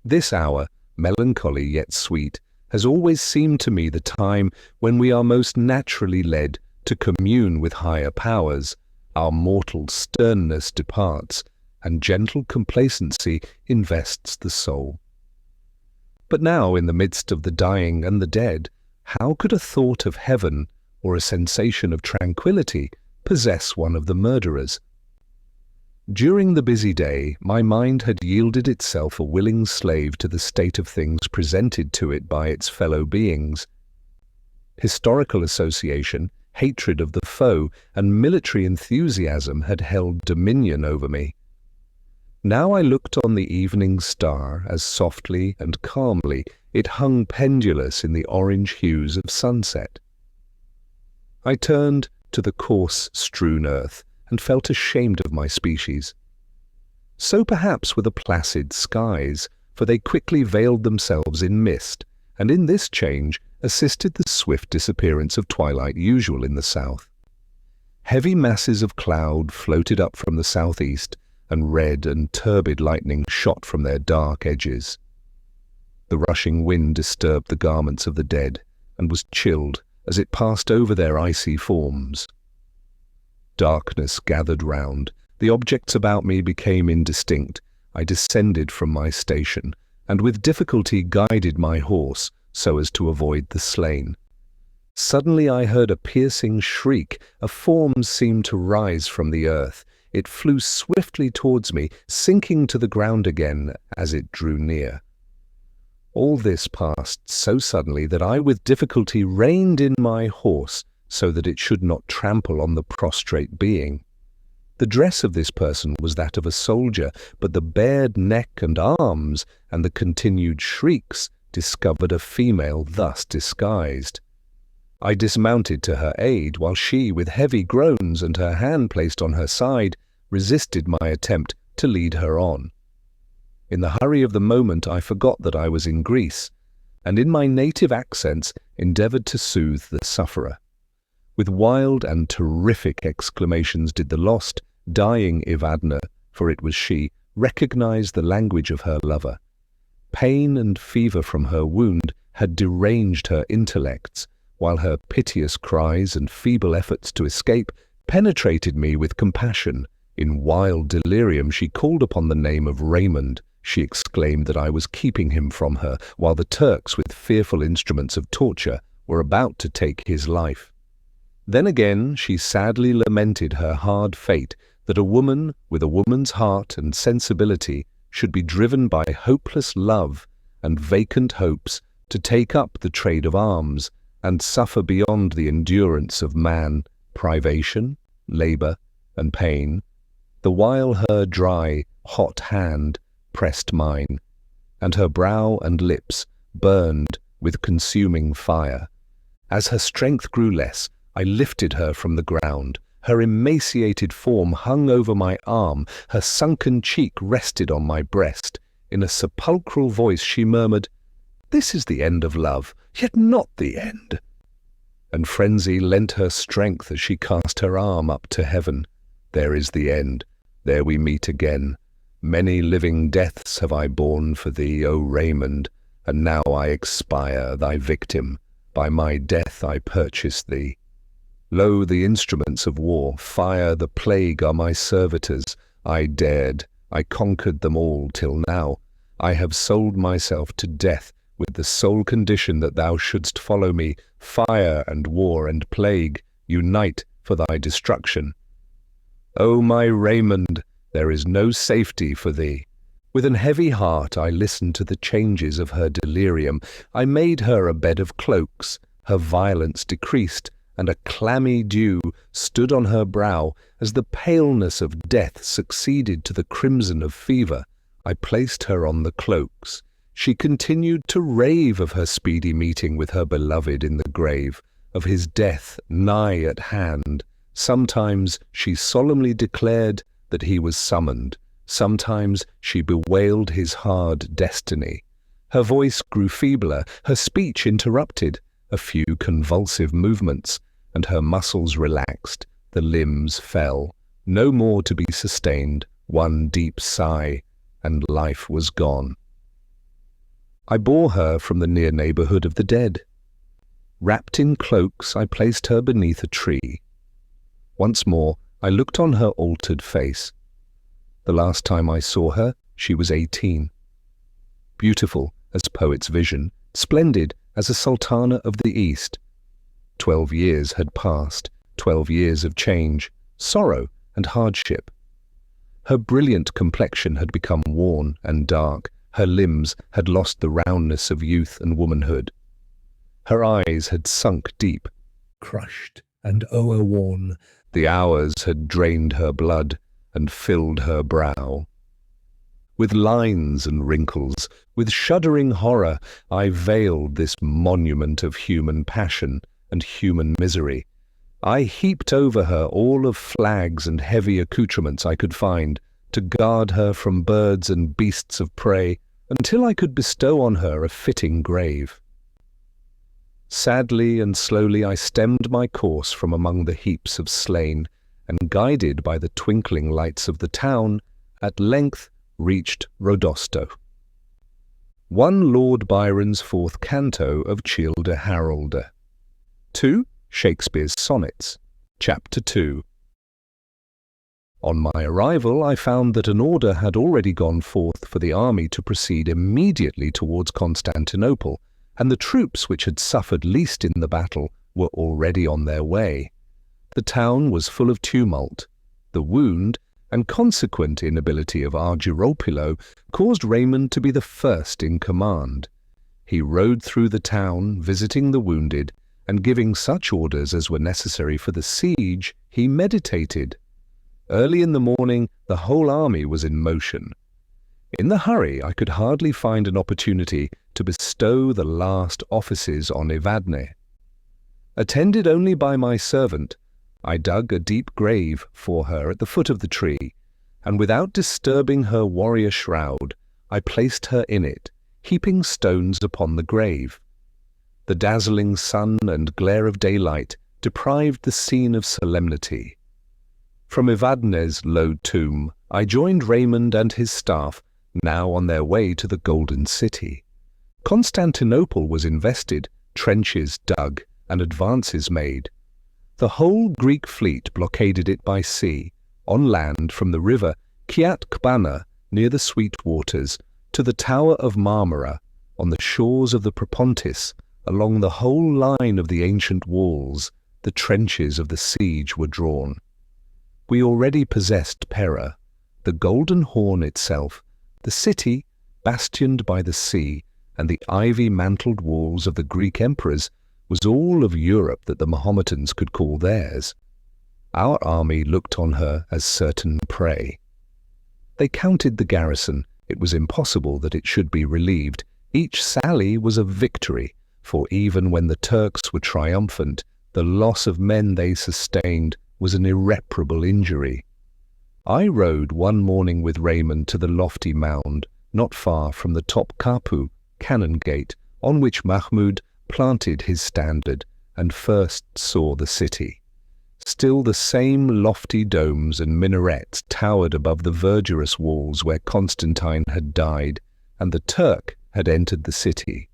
This hour, melancholy yet sweet, has always seemed to me the time when we are most naturally led to commune with higher powers. Our mortal sternness departs, and gentle complacency invests the soul. But now, in the midst of the dying and the dead, how could a thought of heaven or a sensation of tranquillity possess one of the murderers? During the busy day, my mind had yielded itself a willing slave to the state of things presented to it by its fellow beings. Historical association, hatred of the foe, and military enthusiasm had held dominion over me. Now I looked on the evening star as softly and calmly it hung pendulous in the orange hues of sunset. I turned to the coarse, strewn earth and felt ashamed of my species. So perhaps were the placid skies, for they quickly veiled themselves in mist, and in this change assisted the swift disappearance of twilight usual in the south. Heavy masses of cloud floated up from the southeast, and red and turbid lightning shot from their dark edges. The rushing wind disturbed the garments of the dead, and was chilled as it passed over their icy forms. Darkness gathered round. The objects about me became indistinct. I descended from my station, and with difficulty guided my horse so as to avoid the slain. Suddenly I heard a piercing shriek. A form seemed to rise from the earth. It flew swiftly towards me, sinking to the ground again as it drew near. All this passed so suddenly that I with difficulty reined in my horse so that it should not trample on the prostrate being. The dress of this person was that of a soldier, but the bared neck and arms and the continued shrieks discovered a female thus disguised. I dismounted to her aid, while she, with heavy groans and her hand placed on her side, resisted my attempt to lead her on. In the hurry of the moment I forgot that I was in Greece, and in my native accents endeavoured to soothe the sufferer. With wild and terrific exclamations did the lost, dying Evadna, for it was she, recognize the language of her lover. Pain and fever from her wound had deranged her intellects, while her piteous cries and feeble efforts to escape penetrated me with compassion. In wild delirium she called upon the name of Raymond. She exclaimed that I was keeping him from her, while the Turks with fearful instruments of torture were about to take his life. Then again she sadly lamented her hard fate, that a woman with a woman's heart and sensibility should be driven by hopeless love and vacant hopes to take up the trade of arms and suffer beyond the endurance of man privation, labour, and pain, the while her dry, hot hand pressed mine, and her brow and lips burned with consuming fire. As her strength grew less, I lifted her from the ground. Her emaciated form hung over my arm, her sunken cheek rested on my breast. In a sepulchral voice she murmured, "This is the end of love, yet not the end." And frenzy lent her strength as she cast her arm up to heaven. "There is the end, there we meet again. Many living deaths have I borne for thee, O Raymond, and now I expire thy victim. by my death I purchase thee. Lo, the instruments of war, fire, the plague are my servitors. I dared, I conquered them all till now. I have sold myself to death with the sole condition that thou shouldst follow me. Fire and war and plague unite for thy destruction. O my Raymond, there is no safety for thee. With an heavy heart I listened to the changes of her delirium. I made her a bed of cloaks. Her violence decreased, and a clammy dew stood on her brow as the paleness of death succeeded to the crimson of fever. I placed her on the cloaks. She continued to rave of her speedy meeting with her beloved in the grave, of his death nigh at hand. Sometimes she solemnly declared that he was summoned. Sometimes she bewailed his hard destiny. Her voice grew feebler, her speech interrupted, a few convulsive movements, and her muscles relaxed, the limbs fell, no more to be sustained, one deep sigh, and life was gone. I bore her from the near neighborhood of the dead. Wrapped in cloaks, I placed her beneath a tree. Once more, I looked on her altered face. The last time I saw her, she was 18. Beautiful as poet's vision, splendid as a sultana of the East. 12 years had passed, 12 years of change, sorrow and hardship. Her brilliant complexion had become worn and dark. Her limbs had lost the roundness of youth and womanhood. Her eyes had sunk deep, crushed and o'er-worn. The hours had drained her blood and filled her brow. With lines and wrinkles, with shuddering horror, I veiled this monument of human passion and human misery. I heaped over her all of flags and heavy accoutrements I could find, to guard her from birds and beasts of prey, until I could bestow on her a fitting grave. Sadly and slowly I stemmed my course from among the heaps of slain, and guided by the twinkling lights of the town, at length reached Rodosto. 1 Lord Byron's 4th canto of Childe Harold. 2 Shakespeare's Sonnets, Chapter 2. On my arrival I found that an order had already gone forth for the army to proceed immediately towards Constantinople, and the troops which had suffered least in the battle were already on their way. The town was full of tumult. The wound and consequent inability of Argyropylo caused Raymond to be the first in command. He rode through the town, visiting the wounded, and giving such orders as were necessary for the siege. He meditated. Early in the morning, the whole army was in motion. In the hurry, I could hardly find an opportunity to bestow the last offices on Evadne. Attended only by my servant, I dug a deep grave for her at the foot of the tree, and without disturbing her warrior shroud, I placed her in it, heaping stones upon the grave. The dazzling sun and glare of daylight deprived the scene of solemnity. From Evadne's low tomb, I joined Raymond and his staff, now on their way to the Golden City. Constantinople was invested, trenches dug, and advances made. The whole Greek fleet blockaded it by sea, on land from the river Kiat Kbana near the Sweet Waters to the Tower of Marmara, on the shores of the Propontis. Along the whole line of the ancient walls, the trenches of the siege were drawn. We already possessed Pera, the Golden Horn itself, the city, bastioned by the sea, and the ivy-mantled walls of the Greek emperors, was all of Europe that the Mahometans could call theirs. Our army looked on her as certain prey. They counted the garrison. It was impossible that it should be relieved. Each sally was a victory, for even when the Turks were triumphant, the loss of men they sustained was an irreparable injury. I rode one morning with Raymond to the lofty mound, not far from the top Kapu, cannon gate, on which Mahmud planted his standard and first saw the city. Still the same lofty domes and minarets towered above the verdurous walls where Constantine had died and the Turk had entered the city.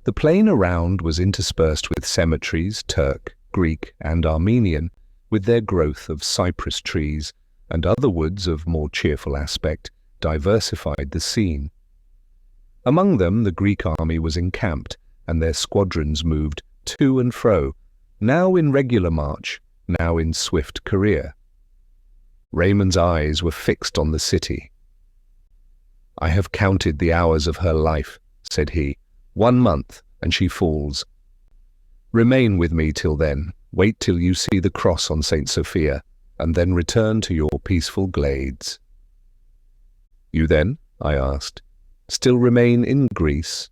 The plain around was interspersed with cemeteries, Turk, Greek, and Armenian, with their growth of cypress trees, and other woods of more cheerful aspect diversified the scene. Among them the Greek army was encamped, and their squadrons moved to and fro, now in regular march, now in swift career. Raymond's eyes were fixed on the city. "I have counted the hours of her life," said he. 1 month, and she falls. Remain with me till then. Wait till you see the cross on St. Sophia, and then return to your peaceful glades." "You then," I asked, "still remain in Greece?"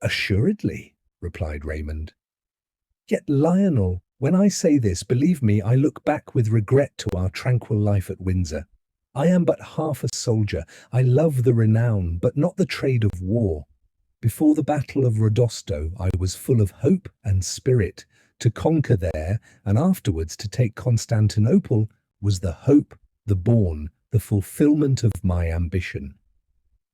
"Assuredly," replied Raymond. "Yet, Lionel, when I say this, believe me, I look back with regret to our tranquil life at Windsor. I am but half a soldier. I love the renown, but not the trade of war. Before the Battle of Rodosto, I was full of hope and spirit. To conquer there, and afterwards to take Constantinople, was the hope, the bourne, the fulfillment of my ambition.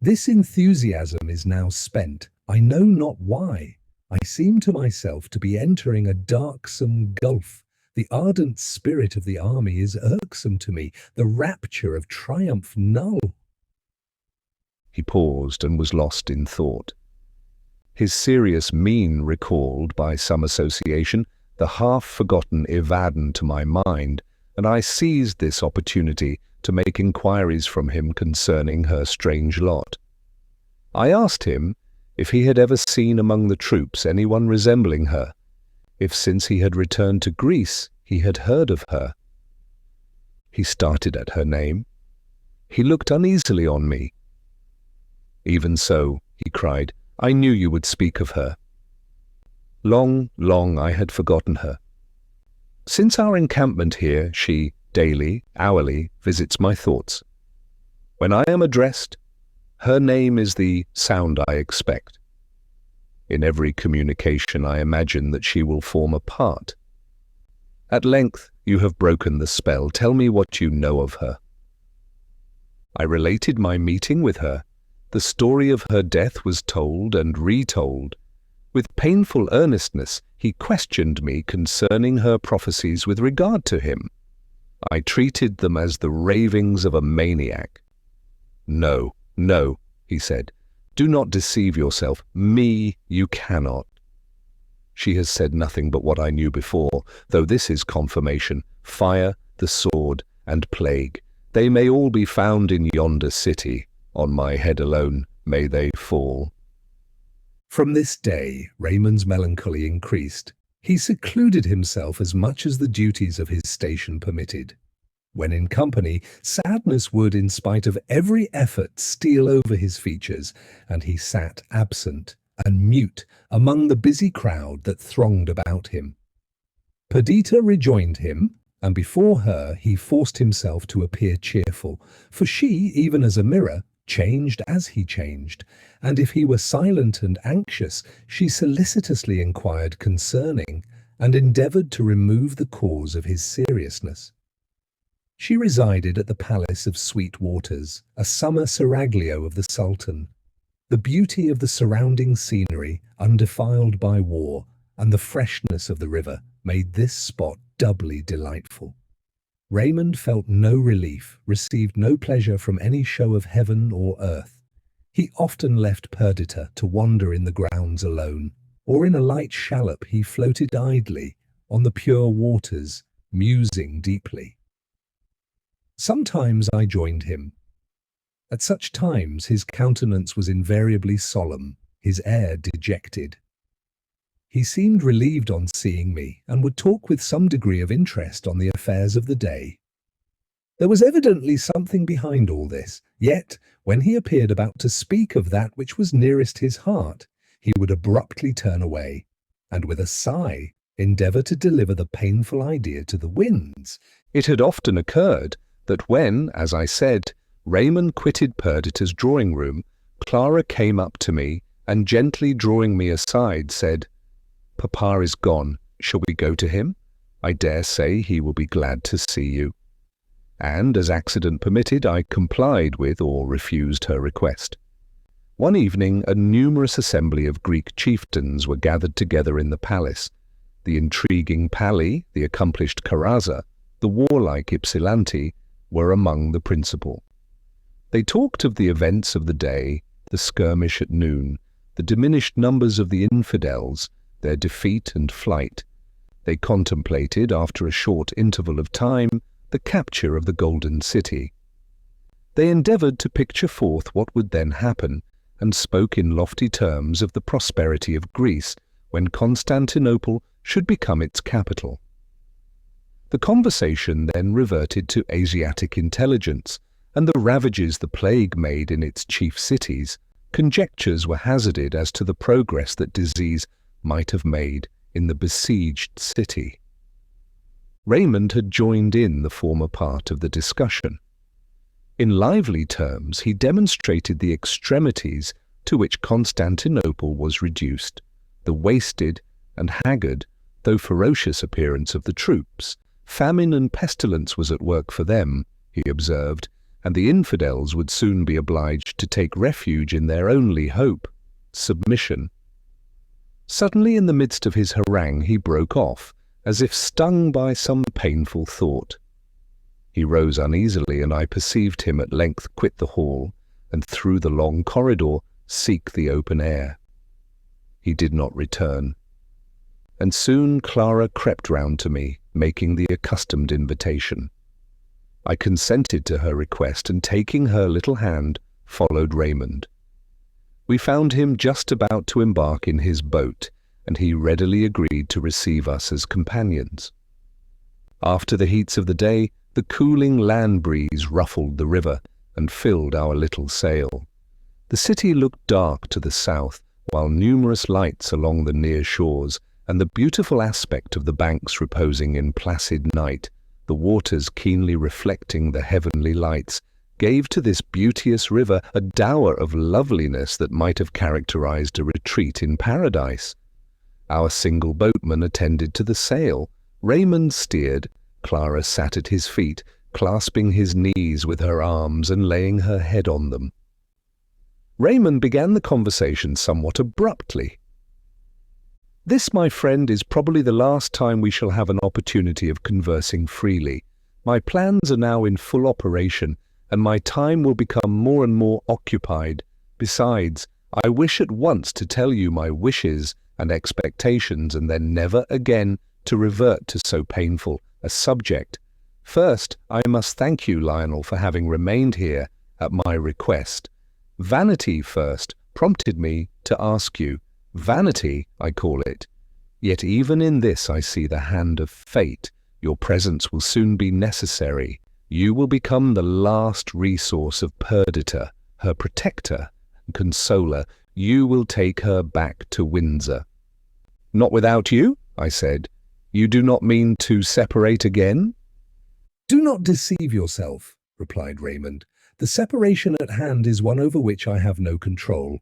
This enthusiasm is now spent. I know not why. I seem to myself to be entering a darksome gulf. The ardent spirit of the army is irksome to me, the rapture of triumph null." He paused and was lost in thought. His serious mien recalled, by some association, the half-forgotten Evadne to my mind, and I seized this opportunity to make inquiries from him concerning her strange lot. I asked him if he had ever seen among the troops anyone resembling her, if since he had returned to Greece he had heard of her. He started at her name. He looked uneasily on me. "Even so," he cried, "I knew you would speak of her. Long, long I had forgotten her. Since our encampment here, she daily, hourly, visits my thoughts. When I am addressed, her name is the sound I expect. In every communication I imagine that she will form a part. At length you have broken the spell. Tell me what you know of her." I related my meeting with her. The story of her death was told and retold. With painful earnestness he questioned me concerning her prophecies with regard to him. I treated them as the ravings of a maniac. "No, no," he said, "do not deceive yourself. Me you cannot. She has said nothing but what I knew before, though this is confirmation. Fire, the sword, and plague, they may all be found in yonder city. On my head alone may they fall." From this day, Raymond's melancholy increased. He secluded himself as much as the duties of his station permitted. When in company, sadness would, in spite of every effort, steal over his features, and he sat absent and mute among the busy crowd that thronged about him. Perdita rejoined him, and before her he forced himself to appear cheerful, for she, even as a mirror, changed as he changed, and if he were silent and anxious, she solicitously inquired concerning, and endeavoured to remove the cause of his seriousness. She resided at the Palace of Sweet Waters, a summer seraglio of the Sultan. The beauty of the surrounding scenery, undefiled by war, and the freshness of the river made this spot doubly delightful. Raymond felt no relief, received no pleasure from any show of heaven or earth. He often left Perdita to wander in the grounds alone, or in a light shallop he floated idly on the pure waters, musing deeply. Sometimes I joined him. At such times his countenance was invariably solemn, his air dejected. He seemed relieved on seeing me, and would talk with some degree of interest on the affairs of the day. There was evidently something behind all this, yet, when he appeared about to speak of that which was nearest his heart, he would abruptly turn away, and with a sigh endeavour to deliver the painful idea to the winds. It had often occurred that when, as I said, Raymond quitted Perdita's drawing-room, Clara came up to me, and gently drawing me aside, said, "Papa is gone. Shall we go to him? I dare say he will be glad to see you." And, as accident permitted, I complied with or refused her request. One evening, a numerous assembly of Greek chieftains were gathered together in the palace. The intriguing Pali, the accomplished Karaza, the warlike Ypsilanti were among the principal. They talked of the events of the day, the skirmish at noon, the diminished numbers of the infidels, their defeat and flight. They contemplated, after a short interval of time, the capture of the Golden City. They endeavoured to picture forth what would then happen, and spoke in lofty terms of the prosperity of Greece when Constantinople should become its capital. The conversation then reverted to Asiatic intelligence and the ravages the plague made in its chief cities. Conjectures were hazarded as to the progress that disease might have made in the besieged city. Raymond had joined in the former part of the discussion. In lively terms, he demonstrated the extremities to which Constantinople was reduced, the wasted and haggard, though ferocious appearance of the troops. Famine and pestilence was at work for them, he observed, and the infidels would soon be obliged to take refuge in their only hope, submission. Suddenly, in the midst of his harangue, he broke off, as if stung by some painful thought. He rose uneasily, and I perceived him at length quit the hall, and through the long corridor seek the open air. He did not return, and soon Clara crept round to me, making the accustomed invitation. I consented to her request, and taking her little hand, followed Raymond. We found him just about to embark in his boat, and he readily agreed to receive us as companions. After the heats of the day, the cooling land breeze ruffled the river and filled our little sail. The city looked dark to the south, while numerous lights along the near shores, and the beautiful aspect of the banks reposing in placid night, the waters keenly reflecting the heavenly lights, gave to this beauteous river a dower of loveliness that might have characterized a retreat in paradise. Our single boatman attended to the sail. Raymond steered. Clara sat at his feet, clasping his knees with her arms and laying her head on them. Raymond began the conversation somewhat abruptly. "This, my friend, is probably the last time we shall have an opportunity of conversing freely. My plans are now in full operation, and my time will become more and more occupied. Besides, I wish at once to tell you my wishes and expectations, and then never again to revert to so painful a subject. First, I must thank you, Lionel, for having remained here at my request. Vanity first prompted me to ask you. Vanity, I call it. Yet even in this I see the hand of fate. Your presence will soon be necessary. You will become the last resource of Perdita, her protector and consoler. You will take her back to Windsor." "Not without you?" I said. "You do not mean to separate again?" "Do not deceive yourself," replied Raymond. "The separation at hand is one over which I have no control.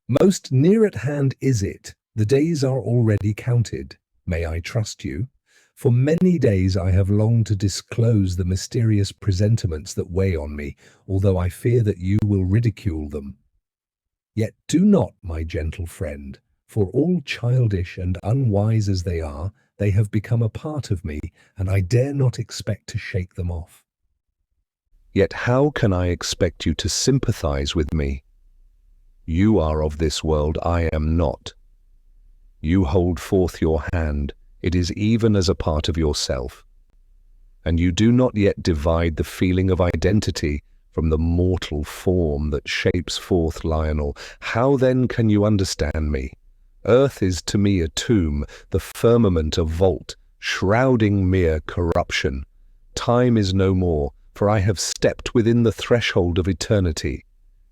Most near at hand is it. The days are already counted. May I trust you? For many days I have longed to disclose the mysterious presentiments that weigh on me, although I fear that you will ridicule them. Yet do not, my gentle friend, for all childish and unwise as they are, they have become a part of me, and I dare not expect to shake them off." "Yet how can I expect you to sympathize with me? You are of this world, I am not. You hold forth your hand, it is even as a part of yourself. And you do not yet divide the feeling of identity from the mortal form that shapes forth Lionel. How then can you understand me? Earth is to me a tomb, the firmament a vault, shrouding mere corruption. Time is no more, for I have stepped within the threshold of eternity.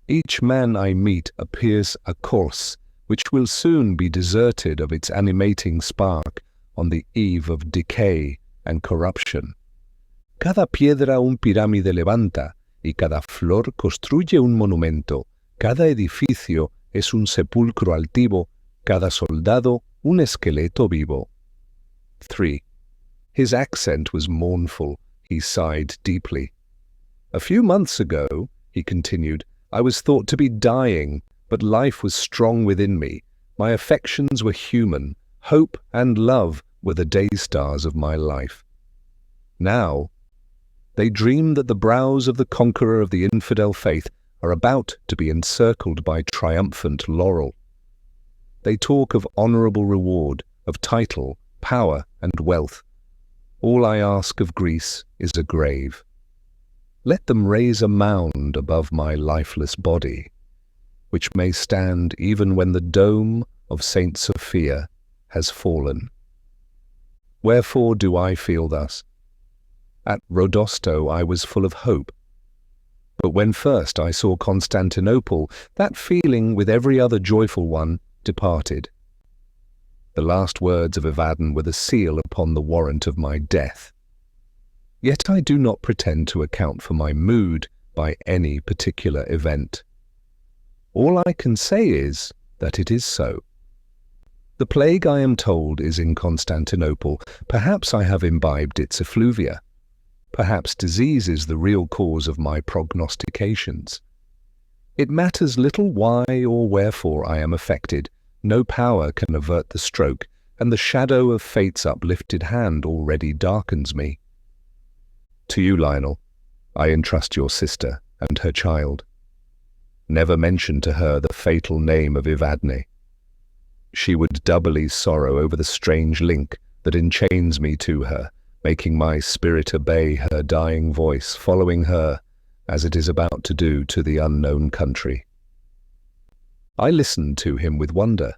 Each man I meet appears a corpse, which will soon be deserted of its animating spark on the eve of decay and corruption. Cada piedra un pirámide levanta, y cada flor construye un monumento. Cada edificio es un sepulcro altivo, cada soldado un esqueleto vivo. 3. His accent was mournful. He sighed deeply. "A few months ago," he continued, "I was thought to be dying, but life was strong within me. My affections were human. Hope and love were the day stars of my life. Now, they dream that the brows of the conqueror of the infidel faith are about to be encircled by triumphant laurel. They talk of honorable reward, of title, power, and wealth. All I ask of Greece is a grave. Let them raise a mound above my lifeless body, which may stand even when the dome of Saint Sophia has fallen. Wherefore do I feel thus? At Rodosto I was full of hope. But when first I saw Constantinople, that feeling with every other joyful one departed. The last words of Evadne were the seal upon the warrant of my death. Yet I do not pretend to account for my mood by any particular event. All I can say is that it is so. The plague, I am told, is in Constantinople. Perhaps I have imbibed its effluvia. Perhaps disease is the real cause of my prognostications. It matters little why or wherefore I am affected. No power can avert the stroke, and the shadow of fate's uplifted hand already darkens me. To you, Lionel, I entrust your sister and her child. Never mention to her the fatal name of Evadne. She would doubly sorrow over the strange link that enchains me to her, making my spirit obey her dying voice, following her, as it is about to do, to the unknown country. I listened to him with wonder,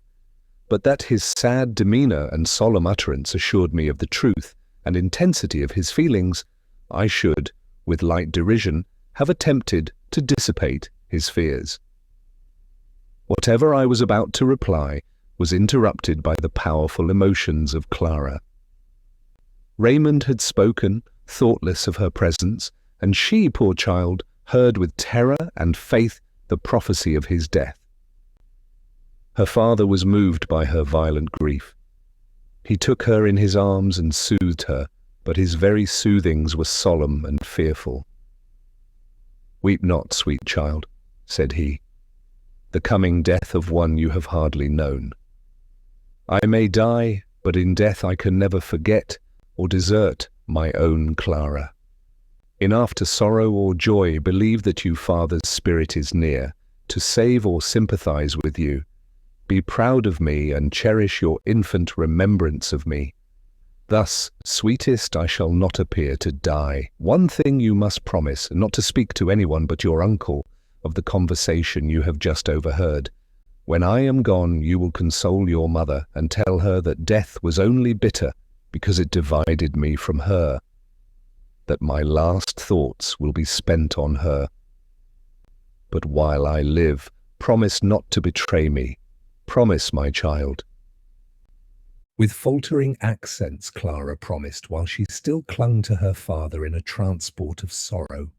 but that his sad demeanour and solemn utterance assured me of the truth and intensity of his feelings, I should, with light derision, have attempted to dissipate his fears. Whatever I was about to reply was interrupted by the powerful emotions of Clara. Raymond had spoken, thoughtless of her presence, and she, poor child, heard with terror and faith the prophecy of his death. Her father was moved by her violent grief. He took her in his arms and soothed her, but his very soothings were solemn and fearful. "Weep not, sweet child," said he, "the coming death of one you have hardly known. I may die, but in death I can never forget or desert my own Clara. In after sorrow or joy, believe that you father's spirit is near, to save or sympathize with you. Be proud of me and cherish your infant remembrance of me. Thus, sweetest, I shall not appear to die. One thing you must promise, not to speak to anyone but your uncle of the conversation you have just overheard. When I am gone, you will console your mother and tell her that death was only bitter because it divided me from her, that my last thoughts will be spent on her. But while I live, promise not to betray me. Promise, my child." With faltering accents, Clara promised, while she still clung to her father in a transport of sorrow.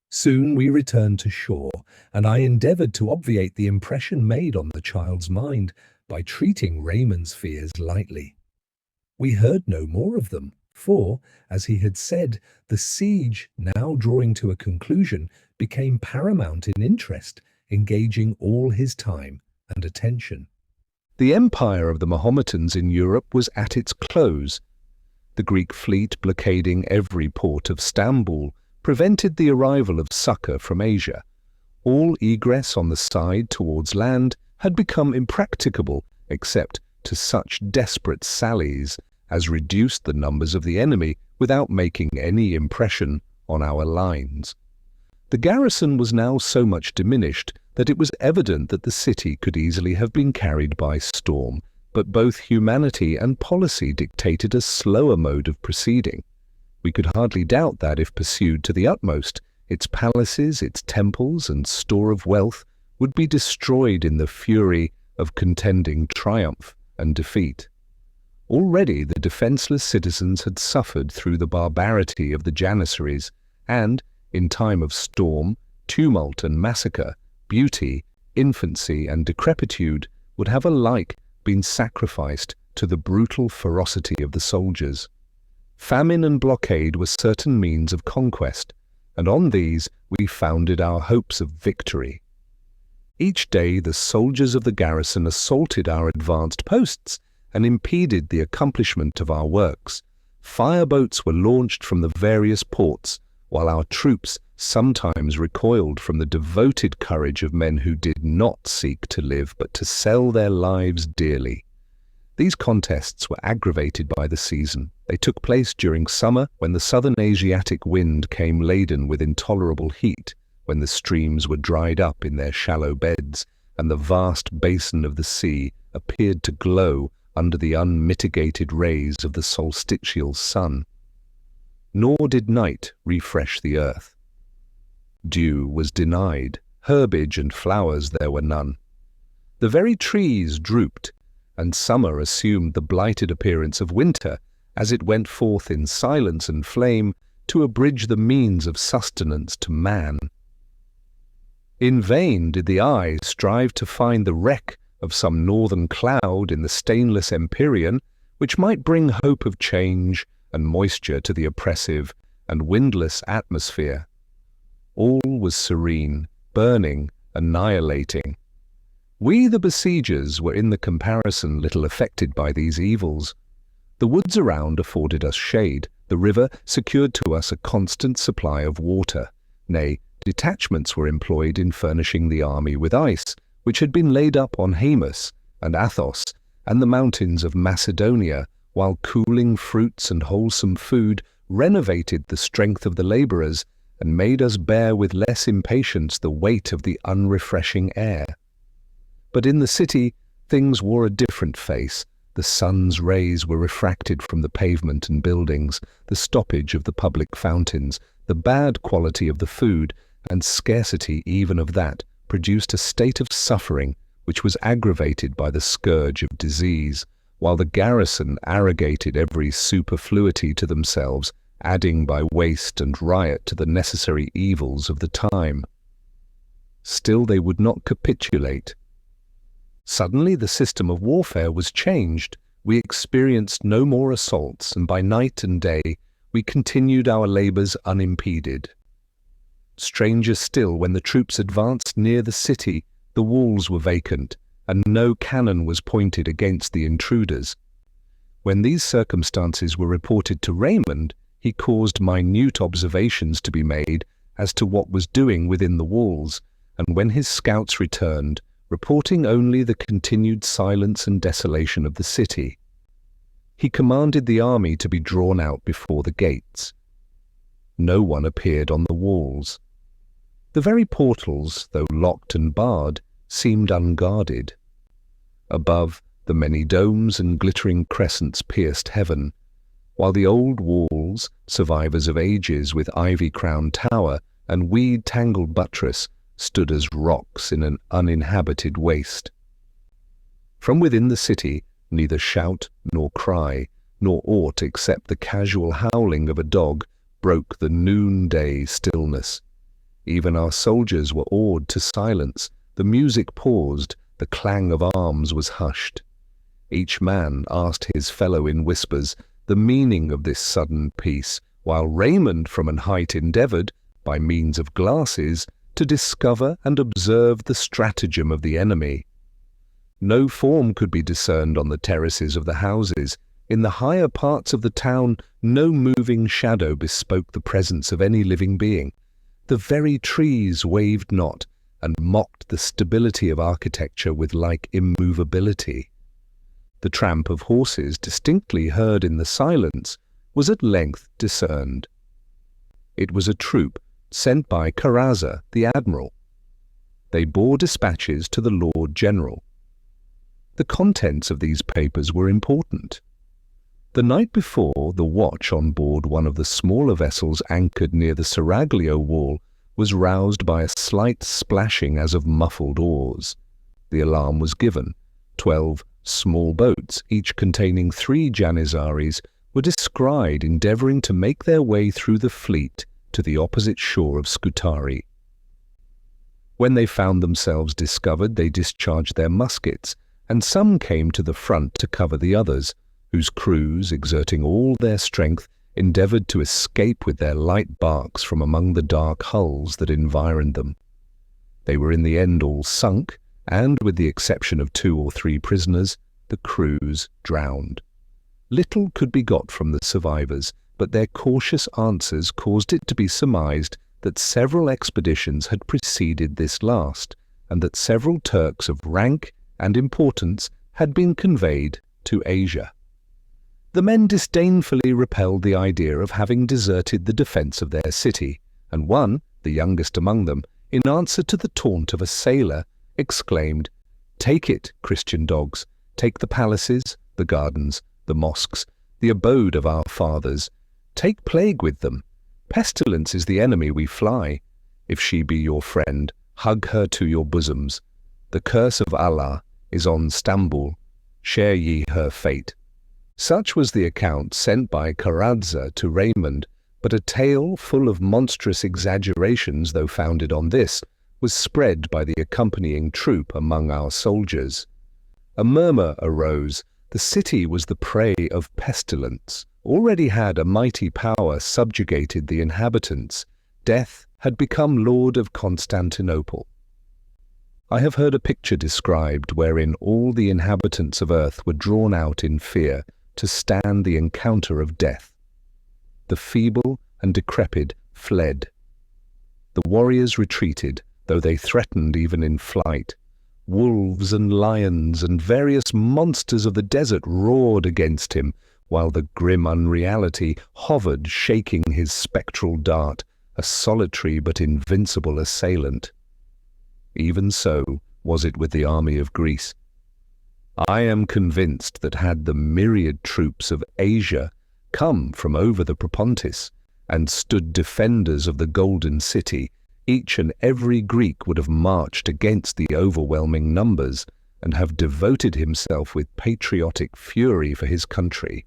Soon we returned to shore, and I endeavoured to obviate the impression made on the child's mind by treating Raymond's fears lightly. We heard no more of them, for, as he had said, the siege, now drawing to a conclusion, became paramount in interest, engaging all his time and attention. The empire of the Mahometans in Europe was at its close. The Greek fleet, blockading every port of Stamboul, prevented the arrival of succour from Asia. All egress on the side towards land had become impracticable, except to such desperate sallies as reduced the numbers of the enemy without making any impression on our lines. The garrison was now so much diminished that it was evident that the city could easily have been carried by storm, but both humanity and policy dictated a slower mode of proceeding. We could hardly doubt that, if pursued to the utmost, its palaces, its temples, and store of wealth would be destroyed in the fury of contending triumph and defeat. Already the defenceless citizens had suffered through the barbarity of the Janissaries, and, in time of storm, tumult and massacre, beauty, infancy, and decrepitude would have alike been sacrificed to the brutal ferocity of the soldiers. Famine and blockade were certain means of conquest, and on these we founded our hopes of victory. Each day the soldiers of the garrison assaulted our advanced posts and impeded the accomplishment of our works. Fireboats were launched from the various ports, while our troops sometimes recoiled from the devoted courage of men who did not seek to live but to sell their lives dearly. These contests were aggravated by the season. They took place during summer, when the southern Asiatic wind came laden with intolerable heat, when the streams were dried up in their shallow beds, and the vast basin of the sea appeared to glow under the unmitigated rays of the solstitial sun. Nor did night refresh the earth. Dew was denied, herbage and flowers there were none. The very trees drooped, and summer assumed the blighted appearance of winter as it went forth in silence and flame to abridge the means of sustenance to man. In vain did the eye strive to find the wreck of some northern cloud in the stainless empyrean, which might bring hope of change and moisture to the oppressive and windless atmosphere. All was serene, burning, annihilating. We, the besiegers, were in the comparison little affected by these evils. The woods around afforded us shade, the river secured to us a constant supply of water. Nay, detachments were employed in furnishing the army with ice, which had been laid up on Haemus and Athos and the mountains of Macedonia, while cooling fruits and wholesome food renovated the strength of the labourers and made us bear with less impatience the weight of the unrefreshing air. But in the city things wore a different face. The sun's rays were refracted from the pavement and buildings, the stoppage of the public fountains, the bad quality of the food, and scarcity even of that, produced a state of suffering which was aggravated by the scourge of disease, while the garrison arrogated every superfluity to themselves, adding by waste and riot to the necessary evils of the time. Still they would not capitulate. Suddenly the system of warfare was changed. We experienced no more assaults, and by night and day we continued our labours unimpeded. Stranger still, when the troops advanced near the city, the walls were vacant, and no cannon was pointed against the intruders. When these circumstances were reported to Raymond, he caused minute observations to be made as to what was doing within the walls, and when his scouts returned, reporting only the continued silence and desolation of the city, he commanded the army to be drawn out before the gates. No one appeared on the walls. The very portals, though locked and barred, seemed unguarded. Above, the many domes and glittering crescents pierced heaven, while the old walls, survivors of ages with ivy-crowned tower and weed-tangled buttress, stood as rocks in an uninhabited waste. From within the city, neither shout nor cry, nor aught except the casual howling of a dog, broke the noonday stillness. Even our soldiers were awed to silence. The music paused, the clang of arms was hushed. Each man asked his fellow in whispers the meaning of this sudden peace, while Raymond from an height endeavoured, by means of glasses, to discover and observe the stratagem of the enemy. No form could be discerned on the terraces of the houses. In the higher parts of the town, no moving shadow bespoke the presence of any living being. The very trees waved not, and mocked the stability of architecture with like immovability. The tramp of horses, distinctly heard in the silence, was at length discerned. It was a troop sent by Caraza, the admiral. They bore dispatches to the Lord General. The contents of these papers were important. The night before, the watch on board one of the smaller vessels anchored near the Seraglio wall was roused by a slight splashing as of muffled oars. The alarm was given. 12 small boats, each containing 3 Janissaries, were descried endeavouring to make their way through the fleet to the opposite shore of Scutari. When they found themselves discovered, they discharged their muskets, and some came to the front to cover the others, whose crews, exerting all their strength, endeavoured to escape with their light barks from among the dark hulls that environed them. They were in the end all sunk, and, with the exception of 2 or 3 prisoners, the crews drowned. Little could be got from the survivors, but their cautious answers caused it to be surmised that several expeditions had preceded this last, and that several Turks of rank and importance had been conveyed to Asia. The men disdainfully repelled the idea of having deserted the defence of their city, and one, the youngest among them, in answer to the taunt of a sailor, exclaimed, "Take it, Christian dogs, take the palaces, the gardens, the mosques, the abode of our fathers. Take plague with them. Pestilence is the enemy we fly. If she be your friend, hug her to your bosoms. The curse of Allah is on Stambul. Share ye her fate." Such was the account sent by Karadza to Raymond, but a tale full of monstrous exaggerations, though founded on this, was spread by the accompanying troop among our soldiers. A murmur arose. The city was the prey of pestilence. Already had a mighty power subjugated the inhabitants. Death had become lord of Constantinople. I have heard a picture described wherein all the inhabitants of earth were drawn out in fear to stand the encounter of death. The feeble and decrepit fled. The warriors retreated, though they threatened even in flight. Wolves and lions and various monsters of the desert roared against him, while the grim unreality hovered, shaking his spectral dart, a solitary but invincible assailant. Even so was it with the army of Greece. I am convinced that had the myriad troops of Asia come from over the Propontis and stood defenders of the Golden City, each and every Greek would have marched against the overwhelming numbers and have devoted himself with patriotic fury for his country.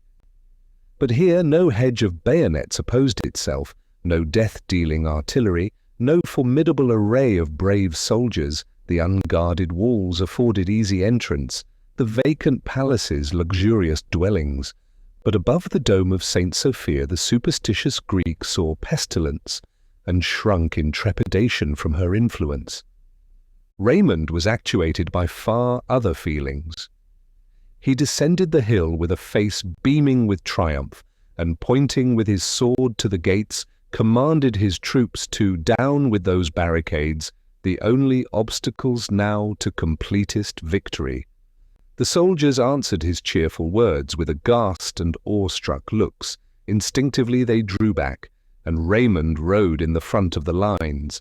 But here no hedge of bayonets opposed itself, no death-dealing artillery, no formidable array of brave soldiers. The unguarded walls afforded easy entrance, the vacant palaces luxurious dwellings. But above the dome of St. Sophia the superstitious Greek saw pestilence, and shrunk in trepidation from her influence. Raymond was actuated by far other feelings. He descended the hill with a face beaming with triumph, and pointing with his sword to the gates, commanded his troops to down with those barricades, the only obstacles now to completest victory. The soldiers answered his cheerful words with aghast and awestruck looks. Instinctively they drew back, and Raymond rode in the front of the lines.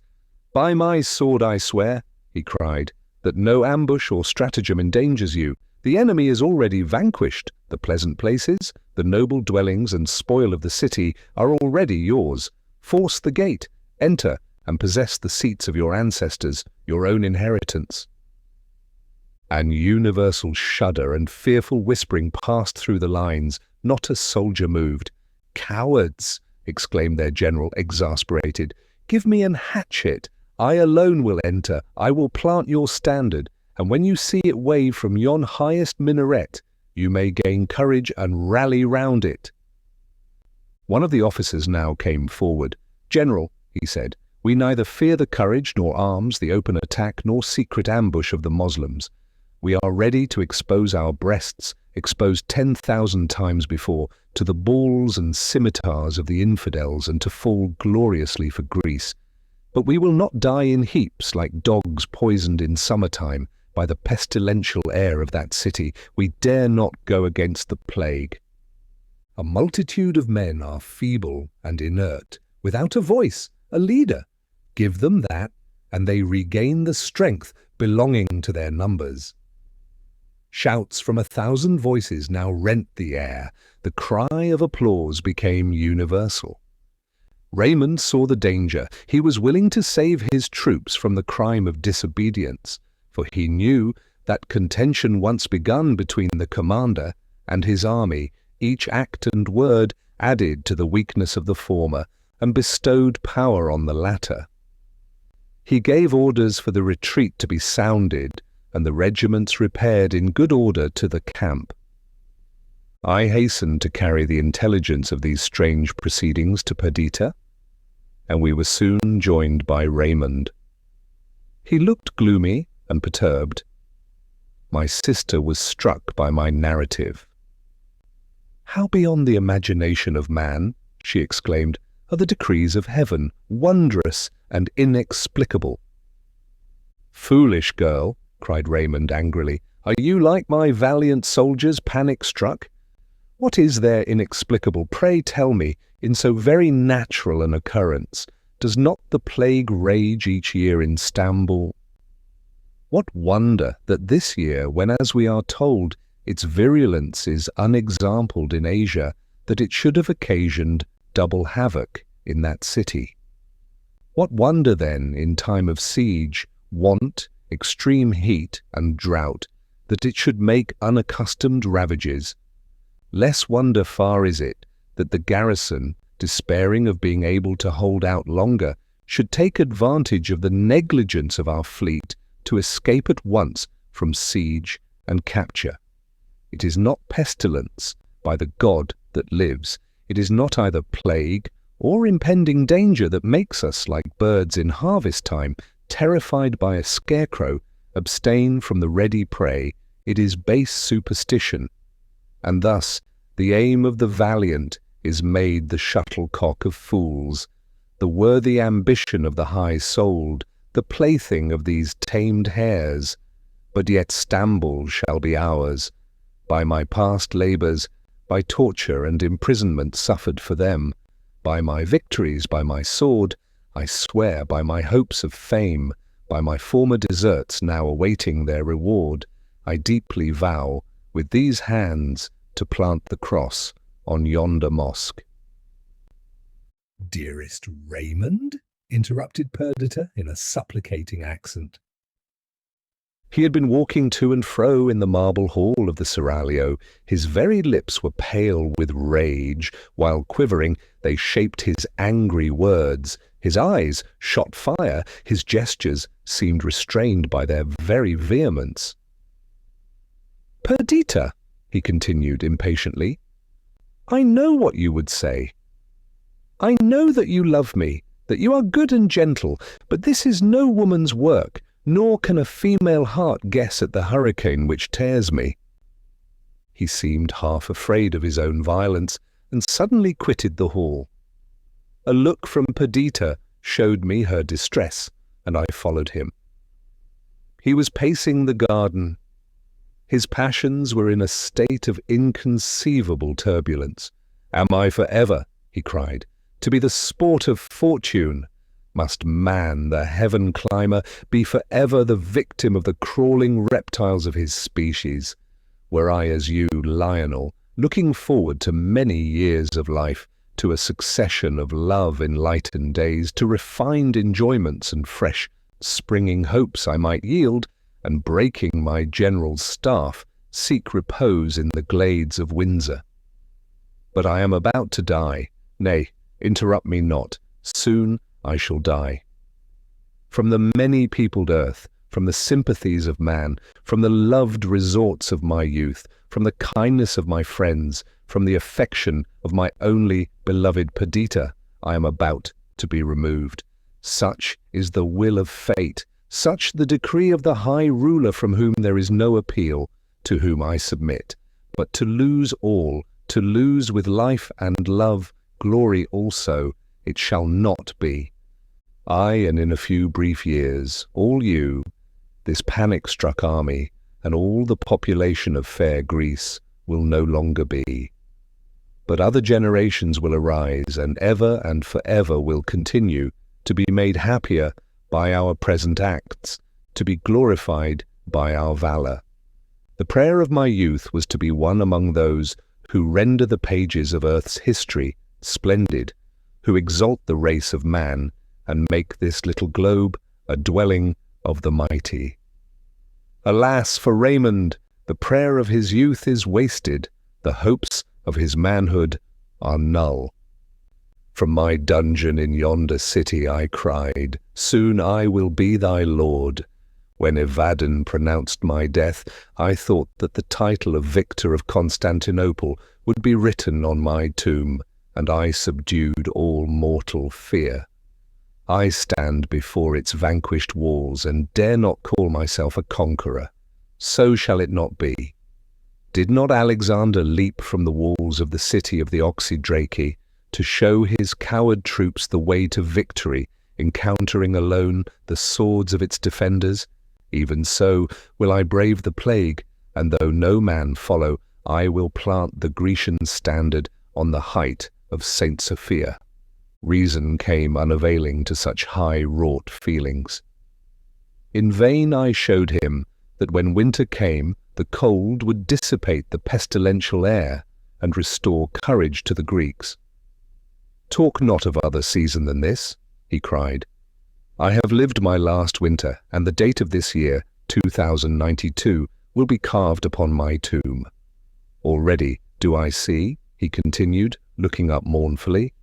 "By my sword I swear," he cried, "that no ambush or stratagem endangers you. The enemy is already vanquished. The pleasant places, the noble dwellings and spoil of the city are already yours. Force the gate, enter, and possess the seats of your ancestors, your own inheritance." An universal shudder and fearful whispering passed through the lines. Not a soldier moved. "Cowards!" exclaimed their general, exasperated. "Give me an hatchet. I alone will enter. I will plant your standard, and when you see it wave from yon highest minaret, you may gain courage and rally round it." One of the officers now came forward. "General," he said, "we neither fear the courage nor arms, the open attack, nor secret ambush of the Moslems. We are ready to expose our breasts, exposed 10,000 times before, to the balls and scimitars of the infidels, and to fall gloriously for Greece. But we will not die in heaps like dogs poisoned in summertime by the pestilential air of that city. We dare not go against the plague. A multitude of men are feeble and inert, without a voice, a leader. Give them that, and they regain the strength belonging to their numbers." Shouts from 1,000 voices now rent the air. The cry of applause became universal. Raymond saw the danger. He was willing to save his troops from the crime of disobedience, for he knew that contention once begun between the commander and his army, each act and word added to the weakness of the former and bestowed power on the latter. He gave orders for the retreat to be sounded, and the regiments repaired in good order to the camp. I hastened to carry the intelligence of these strange proceedings to Perdita, and we were soon joined by Raymond. He looked gloomy and perturbed. My sister was struck by my narrative. "How beyond the imagination of man," she exclaimed, "are the decrees of heaven, wondrous and inexplicable." "Foolish girl," cried Raymond angrily, "are you like my valiant soldiers panic-struck? What is there inexplicable, pray tell me, in so very natural an occurrence? Does not the plague rage each year in Stamboul? What wonder that this year, when, as we are told, its virulence is unexampled in Asia, that it should have occasioned double havoc in that city? What wonder then, in time of siege, want, extreme heat, and drought, that it should make unaccustomed ravages? Less wonder far is it that the garrison, despairing of being able to hold out longer, should take advantage of the negligence of our fleet to escape at once from siege and capture. It is not pestilence, by the God that lives. It is not either plague or impending danger that makes us, like birds in harvest time, terrified by a scarecrow, abstain from the ready prey. It is base superstition. And thus the aim of the valiant is made the shuttlecock of fools, the worthy ambition of the high-souled, the plaything of these tamed hares. But yet Stamboul shall be ours. By my past labours, by torture and imprisonment suffered for them, by my victories, by my sword, I swear, by my hopes of fame, by my former deserts now awaiting their reward, I deeply vow, with these hands, to plant the cross on yonder mosque." "Dearest Raymond?" interrupted Perdita in a supplicating accent. He had been walking to and fro in the marble hall of the seraglio. His very lips were pale with rage, while quivering they shaped his angry words. His eyes shot fire, his gestures seemed restrained by their very vehemence. "Perdita," he continued impatiently, "I know what you would say. I know that you love me, that you are good and gentle, but this is no woman's work, nor can a female heart guess at the hurricane which tears me." He seemed half afraid of his own violence, and suddenly quitted the hall. A look from Perdita showed me her distress, and I followed him. He was pacing the garden. His passions were in a state of inconceivable turbulence. "Am I forever," he cried, "to be the sport of fortune? Must man, the heaven-climber, be forever the victim of the crawling reptiles of his species? Were I as you, Lionel, looking forward to many years of life, to a succession of love-enlightened days, to refined enjoyments and fresh, springing hopes, I might yield, and breaking my general's staff, seek repose in the glades of Windsor. But I am about to die. Nay, interrupt me not. Soon I shall die. From the many-peopled earth, from the sympathies of man, from the loved resorts of my youth, from the kindness of my friends, from the affection of my only beloved Perdita, I am about to be removed. Such is the will of fate, such the decree of the high ruler from whom there is no appeal, to whom I submit. But to lose all, to lose with life and love, glory also, it shall not be. I, and in a few brief years, all you, this panic-struck army, and all the population of fair Greece will no longer be. But other generations will arise, and forever will continue to be made happier by our present acts, to be glorified by our valor. The prayer of my youth was to be one among those who render the pages of earth's history splendid, who exalt the race of man, and make this little globe a dwelling of the mighty. Alas for Raymond! The prayer of his youth is wasted, the hopes of his manhood are null. From my dungeon in yonder city I cried, "Soon I will be thy lord." When Evadne pronounced my death, I thought that the title of Victor of Constantinople would be written on my tomb, and I subdued all mortal fear. I stand before its vanquished walls and dare not call myself a conqueror. So shall it not be. Did not Alexander leap from the walls of the city of the Oxydraci to show his coward troops the way to victory, encountering alone the swords of its defenders? Even so will I brave the plague, and though no man follow, I will plant the Grecian standard on the height of Saint Sophia. Reason came unavailing to such high-wrought feelings. In vain I showed him that when winter came, the cold would dissipate the pestilential air and restore courage to the Greeks. "Talk not of other season than this," he cried. "I have lived my last winter, and the date of this year, 2092, will be carved upon my tomb. Already do I see," he continued, looking up mournfully,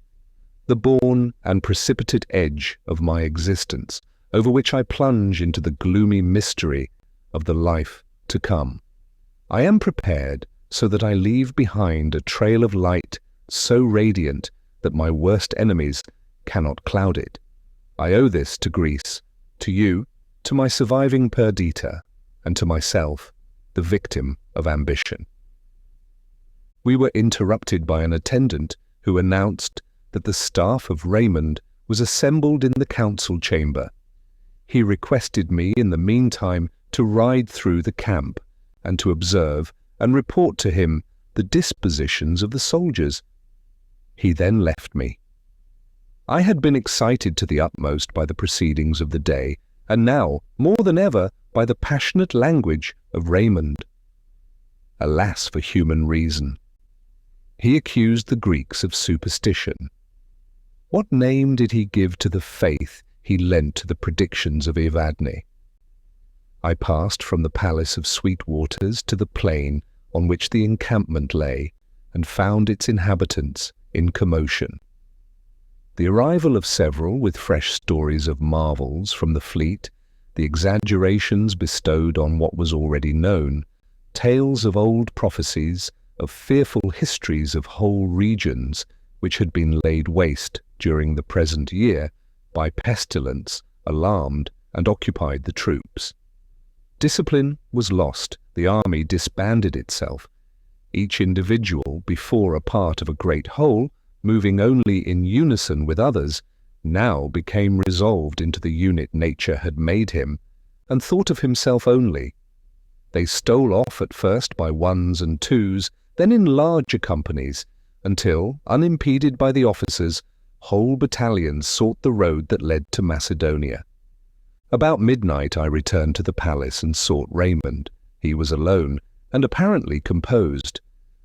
"the born and precipitate edge of my existence, over which I plunge into the gloomy mystery of the life to come. I am prepared so that I leave behind a trail of light so radiant that my worst enemies cannot cloud it. I owe this to Greece, to you, to my surviving Perdita, and to myself, the victim of ambition." We were interrupted by an attendant who announced that the staff of Raymond was assembled in the council chamber. He requested me in the meantime to ride through the camp and to observe and report to him the dispositions of the soldiers. He then left me. I had been excited to the utmost by the proceedings of the day, and now, more than ever, by the passionate language of Raymond. Alas for human reason! He accused the Greeks of superstition. What name did he give to the faith he lent to the predictions of Evadne? I passed from the palace of sweet waters to the plain on which the encampment lay, and found its inhabitants in commotion. The arrival of several with fresh stories of marvels from the fleet, the exaggerations bestowed on what was already known, tales of old prophecies, of fearful histories of whole regions which had been laid waste during the present year by pestilence, alarmed and occupied the troops. Discipline was lost, the army disbanded itself. Each individual, before a part of a great whole, moving only in unison with others, now became resolved into the unit nature had made him, and thought of himself only. They stole off at first by ones and twos, then in larger companies, until, unimpeded by the officers, whole battalions sought the road that led to Macedonia. About midnight I returned to the palace and sought Raymond. He was alone, and apparently composed.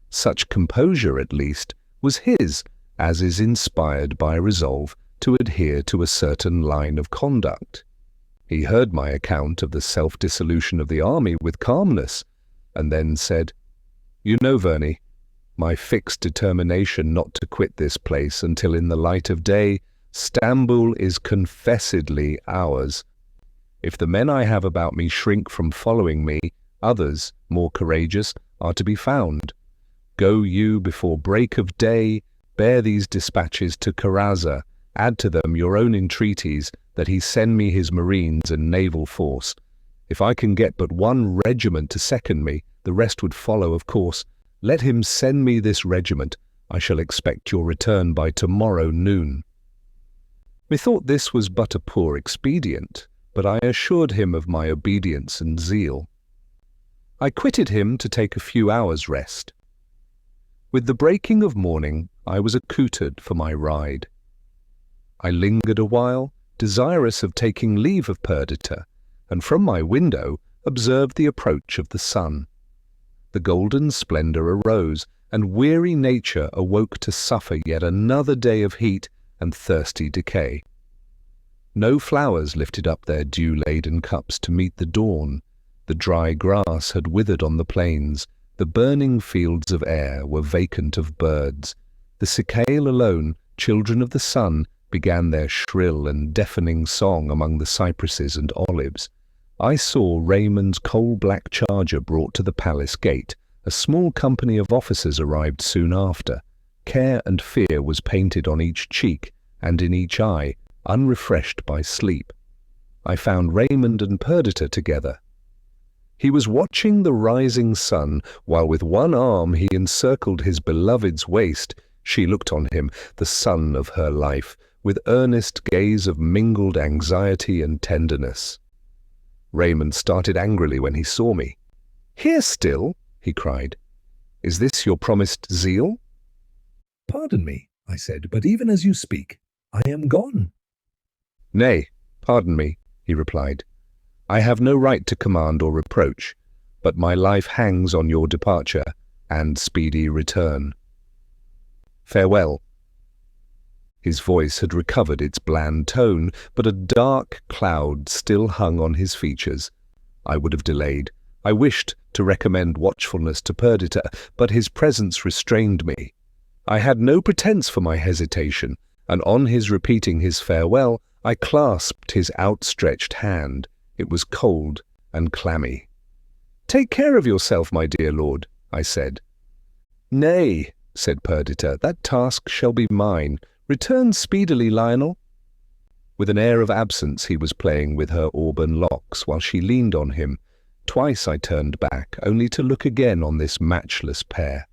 Such composure, at least, was his, as is inspired by resolve to adhere to a certain line of conduct. He heard my account of the self-dissolution of the army with calmness, and then said, "You know, Verney, my fixed determination not to quit this place until in the light of day, Stamboul is confessedly ours. If the men I have about me shrink from following me, others, more courageous, are to be found. Go you before break of day, bear these dispatches to Caraza, add to them your own entreaties that he send me his marines and naval force. If I can get but one regiment to second me, the rest would follow, of course. Let him send me this regiment. I shall expect your return by tomorrow noon." Methought this was but a poor expedient, but I assured him of my obedience and zeal. I quitted him to take a few hours' rest. With the breaking of morning, I was accoutred for my ride. I lingered a while, desirous of taking leave of Perdita, and from my window observed the approach of the sun. The golden splendour arose, and weary nature awoke to suffer yet another day of heat and thirsty decay. No flowers lifted up their dew-laden cups to meet the dawn. The dry grass had withered on the plains. The burning fields of air were vacant of birds. The cicale alone, children of the sun, began their shrill and deafening song among the cypresses and olives. I saw Raymond's coal-black charger brought to the palace gate. A small company of officers arrived soon after. Care and fear was painted on each cheek, and in each eye unrefreshed by sleep. I found Raymond and Perdita together. He was watching the rising sun, while with one arm he encircled his beloved's waist. She looked on him, the sun of her life, with earnest gaze of mingled anxiety and tenderness. Raymond started angrily when he saw me. "Here still?" he cried. "Is this your promised zeal?" "Pardon me," I said, "but even as you speak, I am gone." "Nay, pardon me," he replied. "I have no right to command or reproach, but my life hangs on your departure and speedy return. Farewell." His voice had recovered its bland tone, but a dark cloud still hung on his features. I would have delayed. I wished to recommend watchfulness to Perdita, but his presence restrained me. I had no pretence for my hesitation, and on his repeating his farewell, I clasped his outstretched hand. It was cold and clammy. "Take care of yourself, my dear lord," I said. "Nay," said Perdita, "that task shall be mine. Return speedily, Lionel." With an air of absence he was playing with her auburn locks while she leaned on him. Twice I turned back, only to look again on this matchless pair.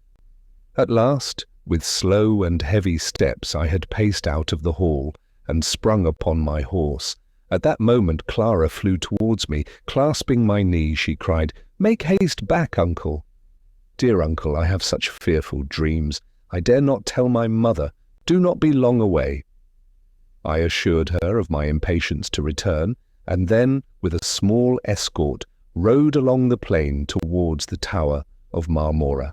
At last, with slow and heavy steps, I had paced out of the hall and sprung upon my horse. At that moment Clara flew towards me. Clasping my knee, she cried, "Make haste back, uncle." "Dear uncle, I have such fearful dreams. I dare not tell my mother. Do not be long away." I assured her of my impatience to return, and then, with a small escort, rode along the plain towards the tower of Marmora.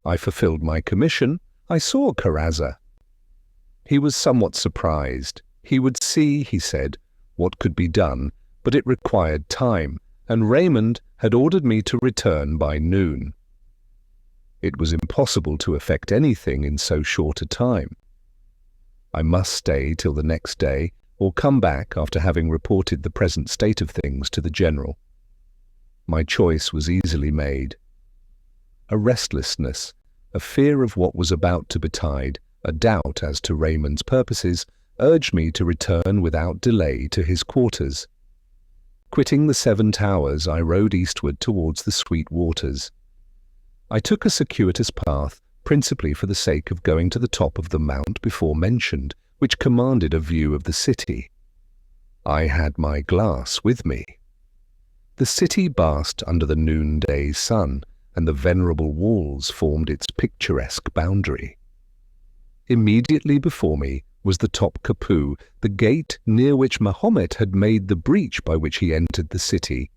I fulfilled my commission. I saw Karazza. He was somewhat surprised. He would see, he said, what could be done, but it required time, and Raymond had ordered me to return by noon. It was impossible to effect anything in so short a time. I must stay till the next day, or come back after having reported the present state of things to the general. My choice was easily made. A restlessness, a fear of what was about to betide, a doubt as to Raymond's purposes, urged me to return without delay to his quarters. Quitting the 7 Towers, I rode eastward towards the Sweet Waters. I took a circuitous path, principally for the sake of going to the top of the mount before mentioned, which commanded a view of the city. I had my glass with me. The city basked under the noonday sun, and the venerable walls formed its picturesque boundary. Immediately before me was the top Kapoo, the gate near which Mahomet had made the breach by which he entered the city.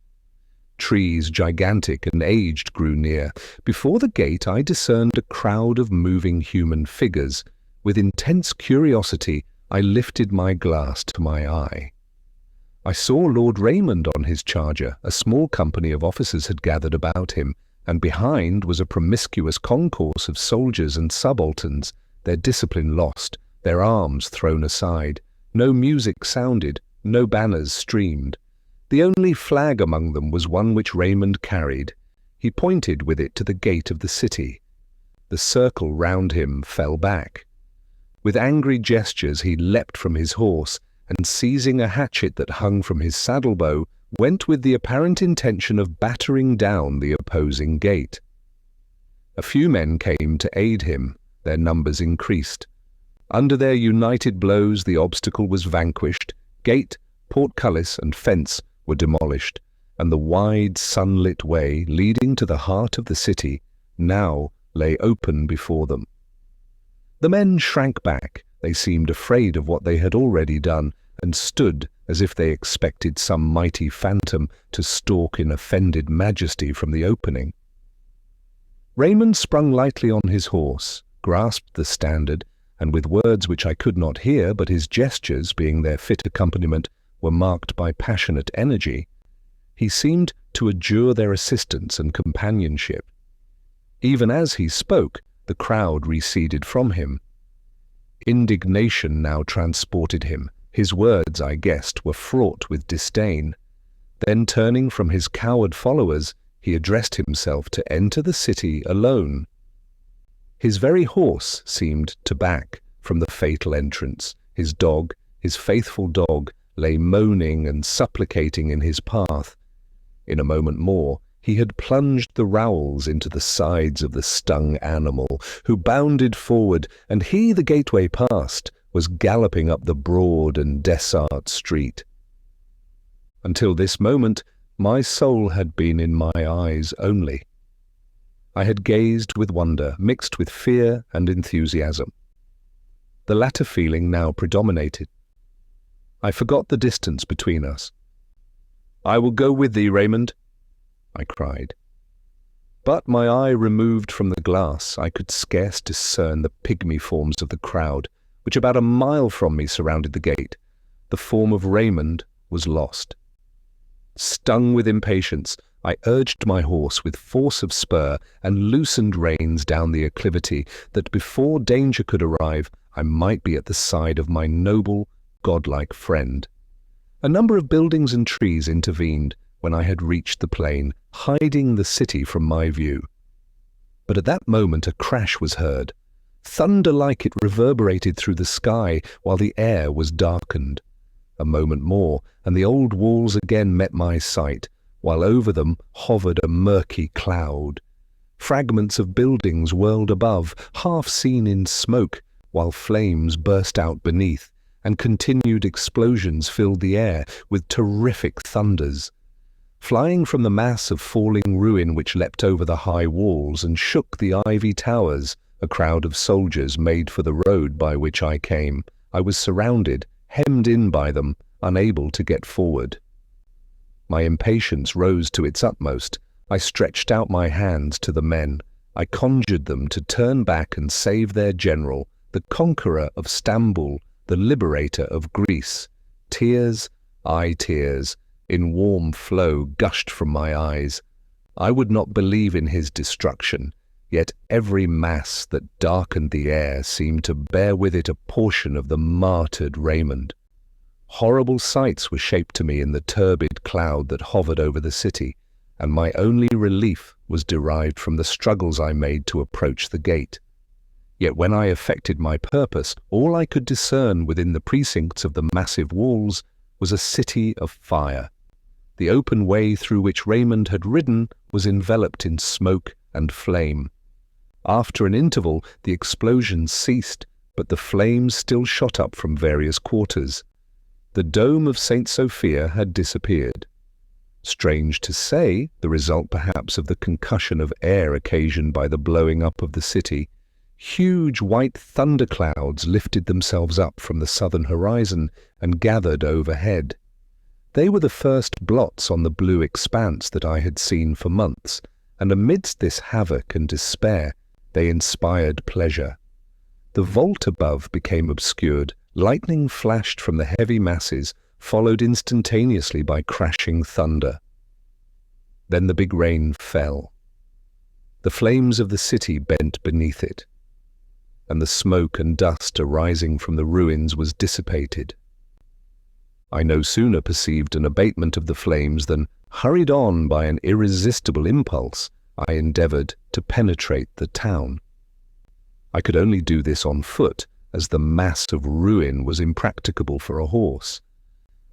Trees, gigantic and aged, grew near. Before the gate I discerned a crowd of moving human figures. With intense curiosity I lifted my glass to my eye. I saw Lord Raymond on his charger. A small company of officers had gathered about him, and behind was a promiscuous concourse of soldiers and subalterns, their discipline lost, their arms thrown aside. No music sounded, no banners streamed. The only flag among them was one which Raymond carried. He pointed with it to the gate of the city. The circle round him fell back. With angry gestures he leapt from his horse, and seizing a hatchet that hung from his saddlebow, went with the apparent intention of battering down the opposing gate. A few men came to aid him. Their numbers increased. Under their united blows the obstacle was vanquished. Gate, portcullis, and fence were demolished, and the wide sunlit way leading to the heart of the city now lay open before them. The men shrank back. They seemed afraid of what they had already done, and stood as if they expected some mighty phantom to stalk in offended majesty from the opening. Raymond sprung lightly on his horse, grasped the standard, and with words which I could not hear, but his gestures, being their fit accompaniment, were marked by passionate energy, he seemed to adjure their assistance and companionship. Even as he spoke, the crowd receded from him. Indignation now transported him. His words, I guessed, were fraught with disdain. Then, turning from his coward followers, he addressed himself to enter the city alone. His very horse seemed to back from the fatal entrance. His dog, his faithful dog, lay moaning and supplicating in his path. In a moment more, he had plunged the rowels into the sides of the stung animal, who bounded forward, and he, the gateway past, was galloping up the broad and desert street. Until this moment, my soul had been in my eyes only. I had gazed with wonder, mixed with fear and enthusiasm. The latter feeling now predominated. I forgot the distance between us. "I will go with thee, Raymond," I cried. But my eye removed from the glass, I could scarce discern the pygmy forms of the crowd, which about a mile from me surrounded the gate. The form of Raymond was lost. Stung with impatience, I urged my horse with force of spur and loosened reins down the acclivity, that before danger could arrive, I might be at the side of my noble, godlike friend. A number of buildings and trees intervened when I had reached the plain, hiding the city from my view. But at that moment a crash was heard. Thunder-like it reverberated through the sky while the air was darkened. A moment more, and the old walls again met my sight, while over them hovered a murky cloud. Fragments of buildings whirled above, half seen in smoke, while flames burst out beneath, and continued explosions filled the air with terrific thunders. Flying from the mass of falling ruin which leapt over the high walls and shook the ivy towers, a crowd of soldiers made for the road by which I came. I was surrounded, hemmed in by them, unable to get forward. My impatience rose to its utmost. I stretched out my hands to the men. I conjured them to turn back and save their general, the conqueror of Stamboul, the liberator of Greece. Tears, tears, in warm flow gushed from my eyes. I would not believe in his destruction, yet every mass that darkened the air seemed to bear with it a portion of the martyred Raymond. Horrible sights were shaped to me in the turbid cloud that hovered over the city, and my only relief was derived from the struggles I made to approach the gate. Yet when I effected my purpose, all I could discern within the precincts of the massive walls was a city of fire. The open way through which Raymond had ridden was enveloped in smoke and flame. After an interval, the explosions ceased, but the flames still shot up from various quarters. The dome of St. Sophia had disappeared. Strange to say, the result perhaps of the concussion of air occasioned by the blowing up of the city, huge white thunderclouds lifted themselves up from the southern horizon and gathered overhead. They were the first blots on the blue expanse that I had seen for months, and amidst this havoc and despair, they inspired pleasure. The vault above became obscured, lightning flashed from the heavy masses, followed instantaneously by crashing thunder. Then the big rain fell. The flames of the city bent beneath it, and the smoke and dust arising from the ruins was dissipated. I no sooner perceived an abatement of the flames than, hurried on by an irresistible impulse, I endeavored to penetrate the town. I could only do this on foot, as the mass of ruin was impracticable for a horse.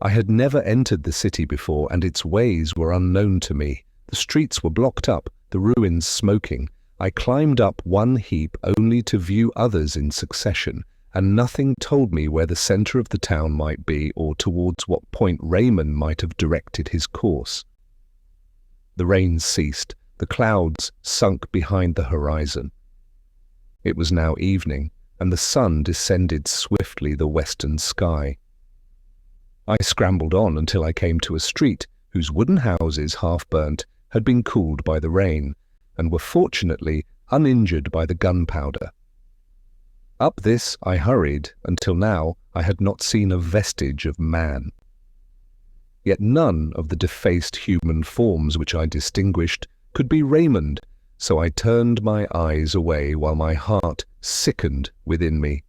I had never entered the city before, and its ways were unknown to me. The streets were blocked up, the ruins smoking. I climbed up one heap only to view others in succession, and nothing told me where the centre of the town might be or towards what point Raymond might have directed his course. The rain ceased, the clouds sunk behind the horizon. It was now evening, and the sun descended swiftly the western sky. I scrambled on until I came to a street whose wooden houses, half burnt, had been cooled by the rain, and were fortunately uninjured by the gunpowder. Up this I hurried until now I had not seen a vestige of man. Yet none of the defaced human forms which I distinguished could be Raymond, so I turned my eyes away while my heart sickened within me.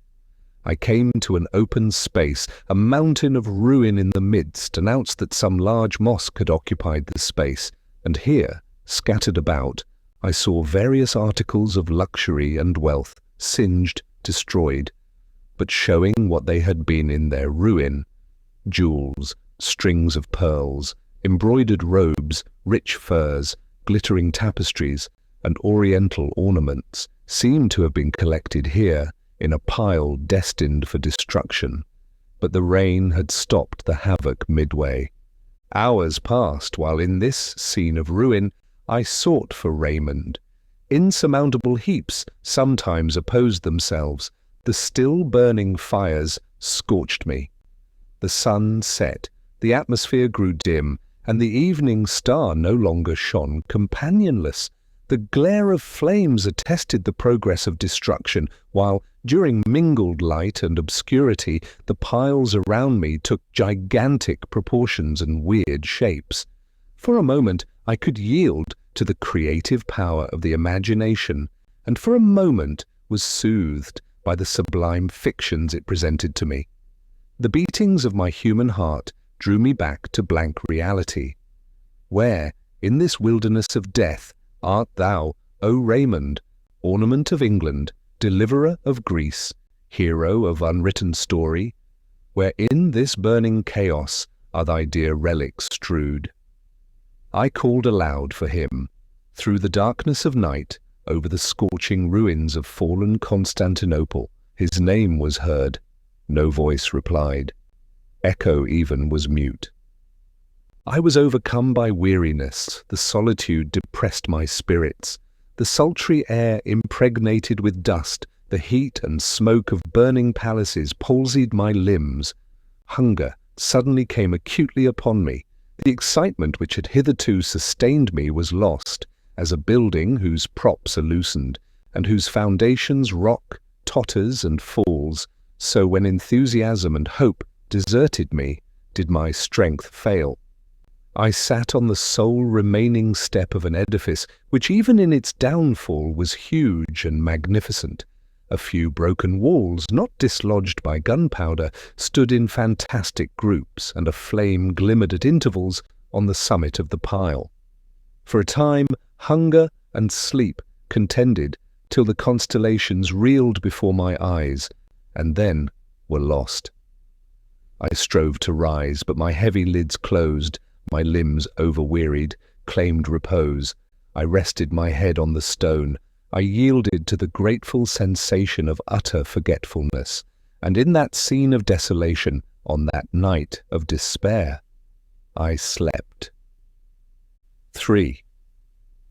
I came to an open space. A mountain of ruin in the midst announced that some large mosque had occupied the space, and here, scattered about, I saw various articles of luxury and wealth, singed, destroyed. but showing what they had been in their ruin. Jewels, strings of pearls, embroidered robes, rich furs, glittering tapestries, and oriental ornaments seemed to have been collected here in a pile destined for destruction. But the rain had stopped the havoc midway. Hours passed while in this scene of ruin I sought for Raymond. Insurmountable heaps sometimes opposed themselves. The still burning fires scorched me. The sun set, the atmosphere grew dim, and the evening star no longer shone companionless. The glare of flames attested the progress of destruction, while, during mingled light and obscurity, the piles around me took gigantic proportions and weird shapes. For a moment I could yield to the creative power of the imagination, and for a moment was soothed by the sublime fictions it presented to me. The beatings of my human heart drew me back to blank reality. Where, in this wilderness of death, art thou, O Raymond, ornament of England, deliverer of Greece, hero of unwritten story? Where in this burning chaos are thy dear relics strewed? I called aloud for him. Through the darkness of night, over the scorching ruins of fallen Constantinople, his name was heard. No voice replied. Echo even was mute. I was overcome by weariness. The solitude depressed my spirits. The sultry air impregnated with dust, the heat and smoke of burning palaces palsied my limbs. Hunger suddenly came acutely upon me. The excitement which had hitherto sustained me was lost, as a building whose props are loosened, and whose foundations rock, totters, and falls, so when enthusiasm and hope deserted me, did my strength fail. I sat on the sole remaining step of an edifice which even in its downfall was huge and magnificent. A few broken walls, not dislodged by gunpowder, stood in fantastic groups, and a flame glimmered at intervals on the summit of the pile. For a time, hunger and sleep contended till the constellations reeled before my eyes, and then were lost. I strove to rise, but my heavy lids closed, my limbs overwearied, claimed repose. I rested my head on the stone. I yielded to the grateful sensation of utter forgetfulness, and in that scene of desolation, on that night of despair, I slept. 3.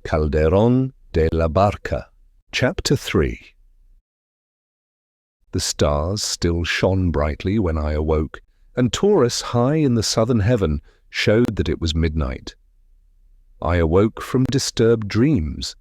Calderón de la Barca. Chapter 3. The stars still shone brightly when I awoke, and Taurus high in the southern heaven showed that it was midnight. I awoke from disturbed dreams.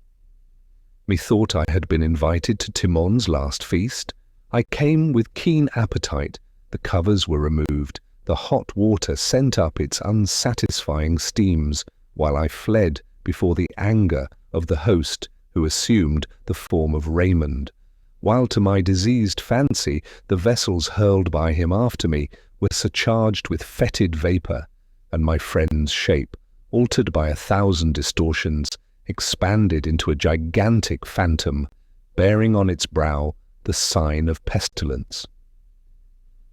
Methought I had been invited to Timon's last feast. I came with keen appetite. The covers were removed. The hot water sent up its unsatisfying steams, while I fled before the anger of the host who assumed the form of Raymond, while to my diseased fancy the vessels hurled by him after me were surcharged with fetid vapour, and my friend's shape, altered by 1,000 distortions, expanded into a gigantic phantom, bearing on its brow the sign of pestilence.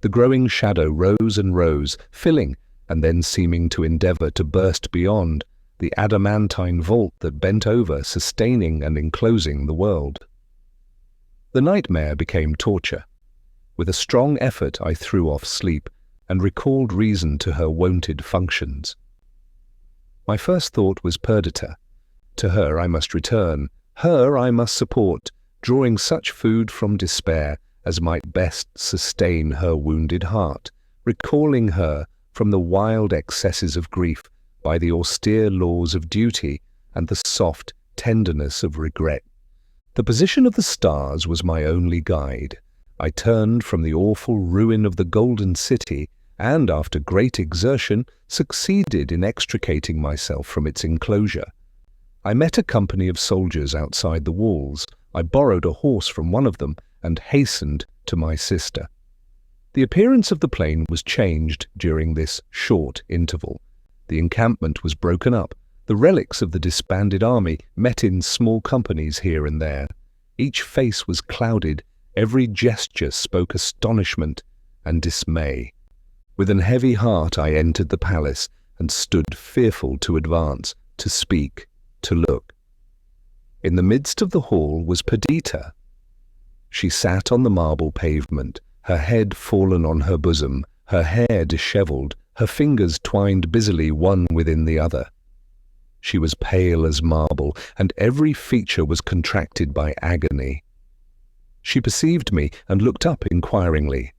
The growing shadow rose and rose, filling, and then seeming to endeavour to burst beyond, the adamantine vault that bent over, sustaining and enclosing the world. The nightmare became torture. With a strong effort I threw off sleep, and recalled reason to her wonted functions. My first thought was Perdita. To her I must return, her I must support, drawing such food from despair as might best sustain her wounded heart, recalling her from the wild excesses of grief by the austere laws of duty and the soft tenderness of regret. The position of the stars was my only guide. I turned from the awful ruin of the Golden City, and after great exertion succeeded in extricating myself from its enclosure. I met a company of soldiers outside the walls. I borrowed a horse from one of them and hastened to my sister. The appearance of the plain was changed during this short interval. The encampment was broken up. The relics of the disbanded army met in small companies here and there. Each face was clouded, Every gesture spoke astonishment and dismay. With an heavy heart I entered the palace and stood fearful to advance, to speak, to look. In the midst of the hall was Perdita. She sat on the marble pavement, her head fallen on her bosom, her hair dishevelled, her fingers twined busily one within the other. She was pale as marble, and every feature was contracted by agony. She perceived me and looked up inquiringly.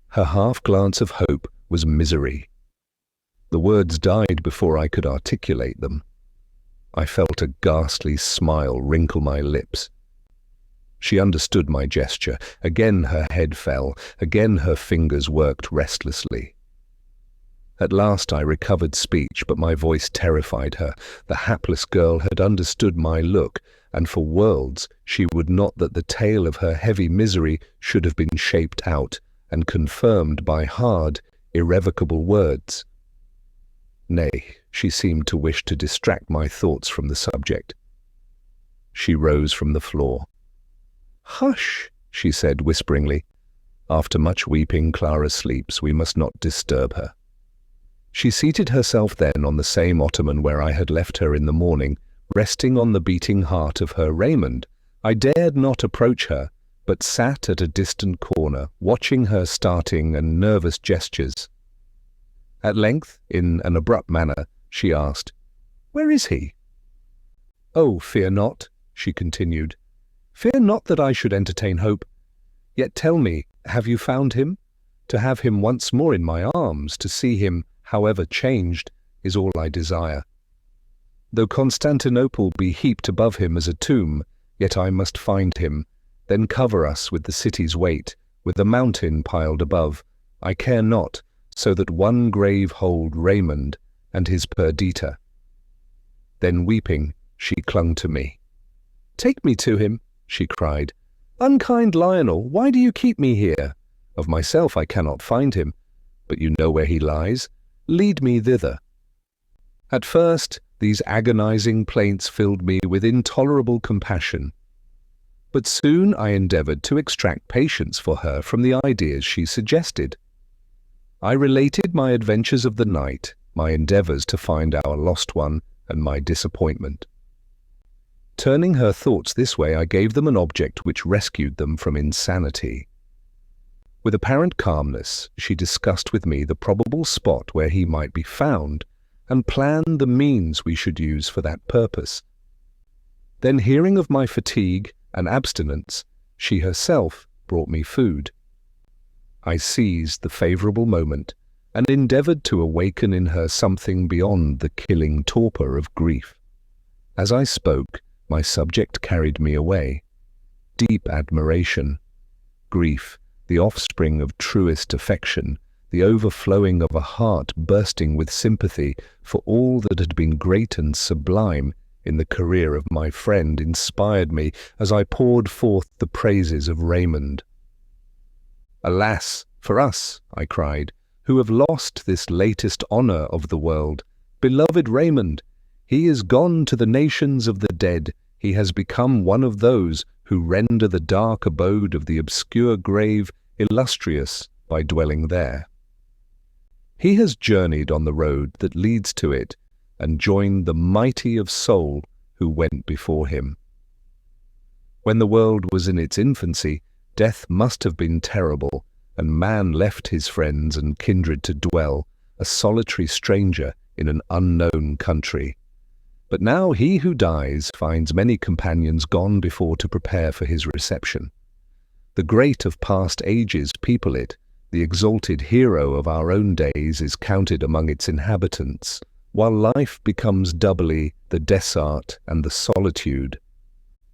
Her half-glance of hope was misery. The words died before I could articulate them. I felt a ghastly smile wrinkle my lips. She understood my gesture. Again her head fell. Again her fingers worked restlessly. At last I recovered speech, but my voice terrified her. The hapless girl had understood my look, and for worlds she would not that the tale of her heavy misery should have been shaped out and confirmed by hard, irrevocable words. Nay, she seemed to wish to distract my thoughts from the subject. She rose from the floor. "Hush," she said whisperingly. "After much weeping, Clara sleeps. We must not disturb her." She seated herself then on the same ottoman where I had left her in the morning, resting on the beating heart of her Raymond. I dared not approach her, but sat at a distant corner, watching her starting and nervous gestures. At length, in an abrupt manner, she asked, "Where is he?" "Oh, fear not," she continued. "Fear not that I should entertain hope. Yet tell me, have you found him? To have him once more in my arms, to see him, however changed, is all I desire. Though Constantinople be heaped above him as a tomb, yet I must find him, then cover us with the city's weight, with a mountain piled above. I care not, so that one grave hold Raymond and his Perdita." Then weeping, she clung to me. "Take me to him," she cried. "Unkind Lionel, why do you keep me here? Of myself I cannot find him, but you know where he lies. Lead me thither." At first, these agonizing plaints filled me with intolerable compassion. But soon I endeavored to extract patience for her from the ideas she suggested. I related my adventures of the night, my endeavors to find our lost one, and my disappointment. Turning her thoughts this way, I gave them an object which rescued them from insanity. With apparent calmness, she discussed with me the probable spot where he might be found, and planned the means we should use for that purpose. Then, hearing of my fatigue and abstinence, she herself brought me food. I seized the favourable moment, and endeavoured to awaken in her something beyond the killing torpor of grief. As I spoke, my subject carried me away. Deep admiration, grief, the offspring of truest affection, the overflowing of a heart bursting with sympathy for all that had been great and sublime in the career of my friend, inspired me as I poured forth the praises of Raymond. "Alas, for us," I cried, "who have lost this latest honour of the world! Beloved Raymond, he is gone to the nations of the dead. He has become one of those who render the dark abode of the obscure grave illustrious by dwelling there. He has journeyed on the road that leads to it, and joined the mighty of soul who went before him. When the world was in its infancy, death must have been terrible, and man left his friends and kindred to dwell, a solitary stranger in an unknown country. But now he who dies finds many companions gone before to prepare for his reception. The great of past ages people it, the exalted hero of our own days is counted among its inhabitants, while life becomes doubly the desert and the solitude.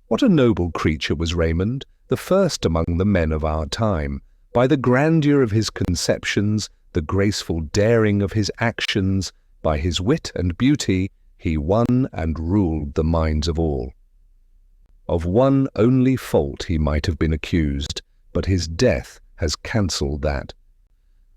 What a noble creature was Raymond, the first among the men of our time, by the grandeur of his conceptions, the graceful daring of his actions, by his wit and beauty, he won and ruled the minds of all. Of one only fault he might have been accused, but his death has cancelled that.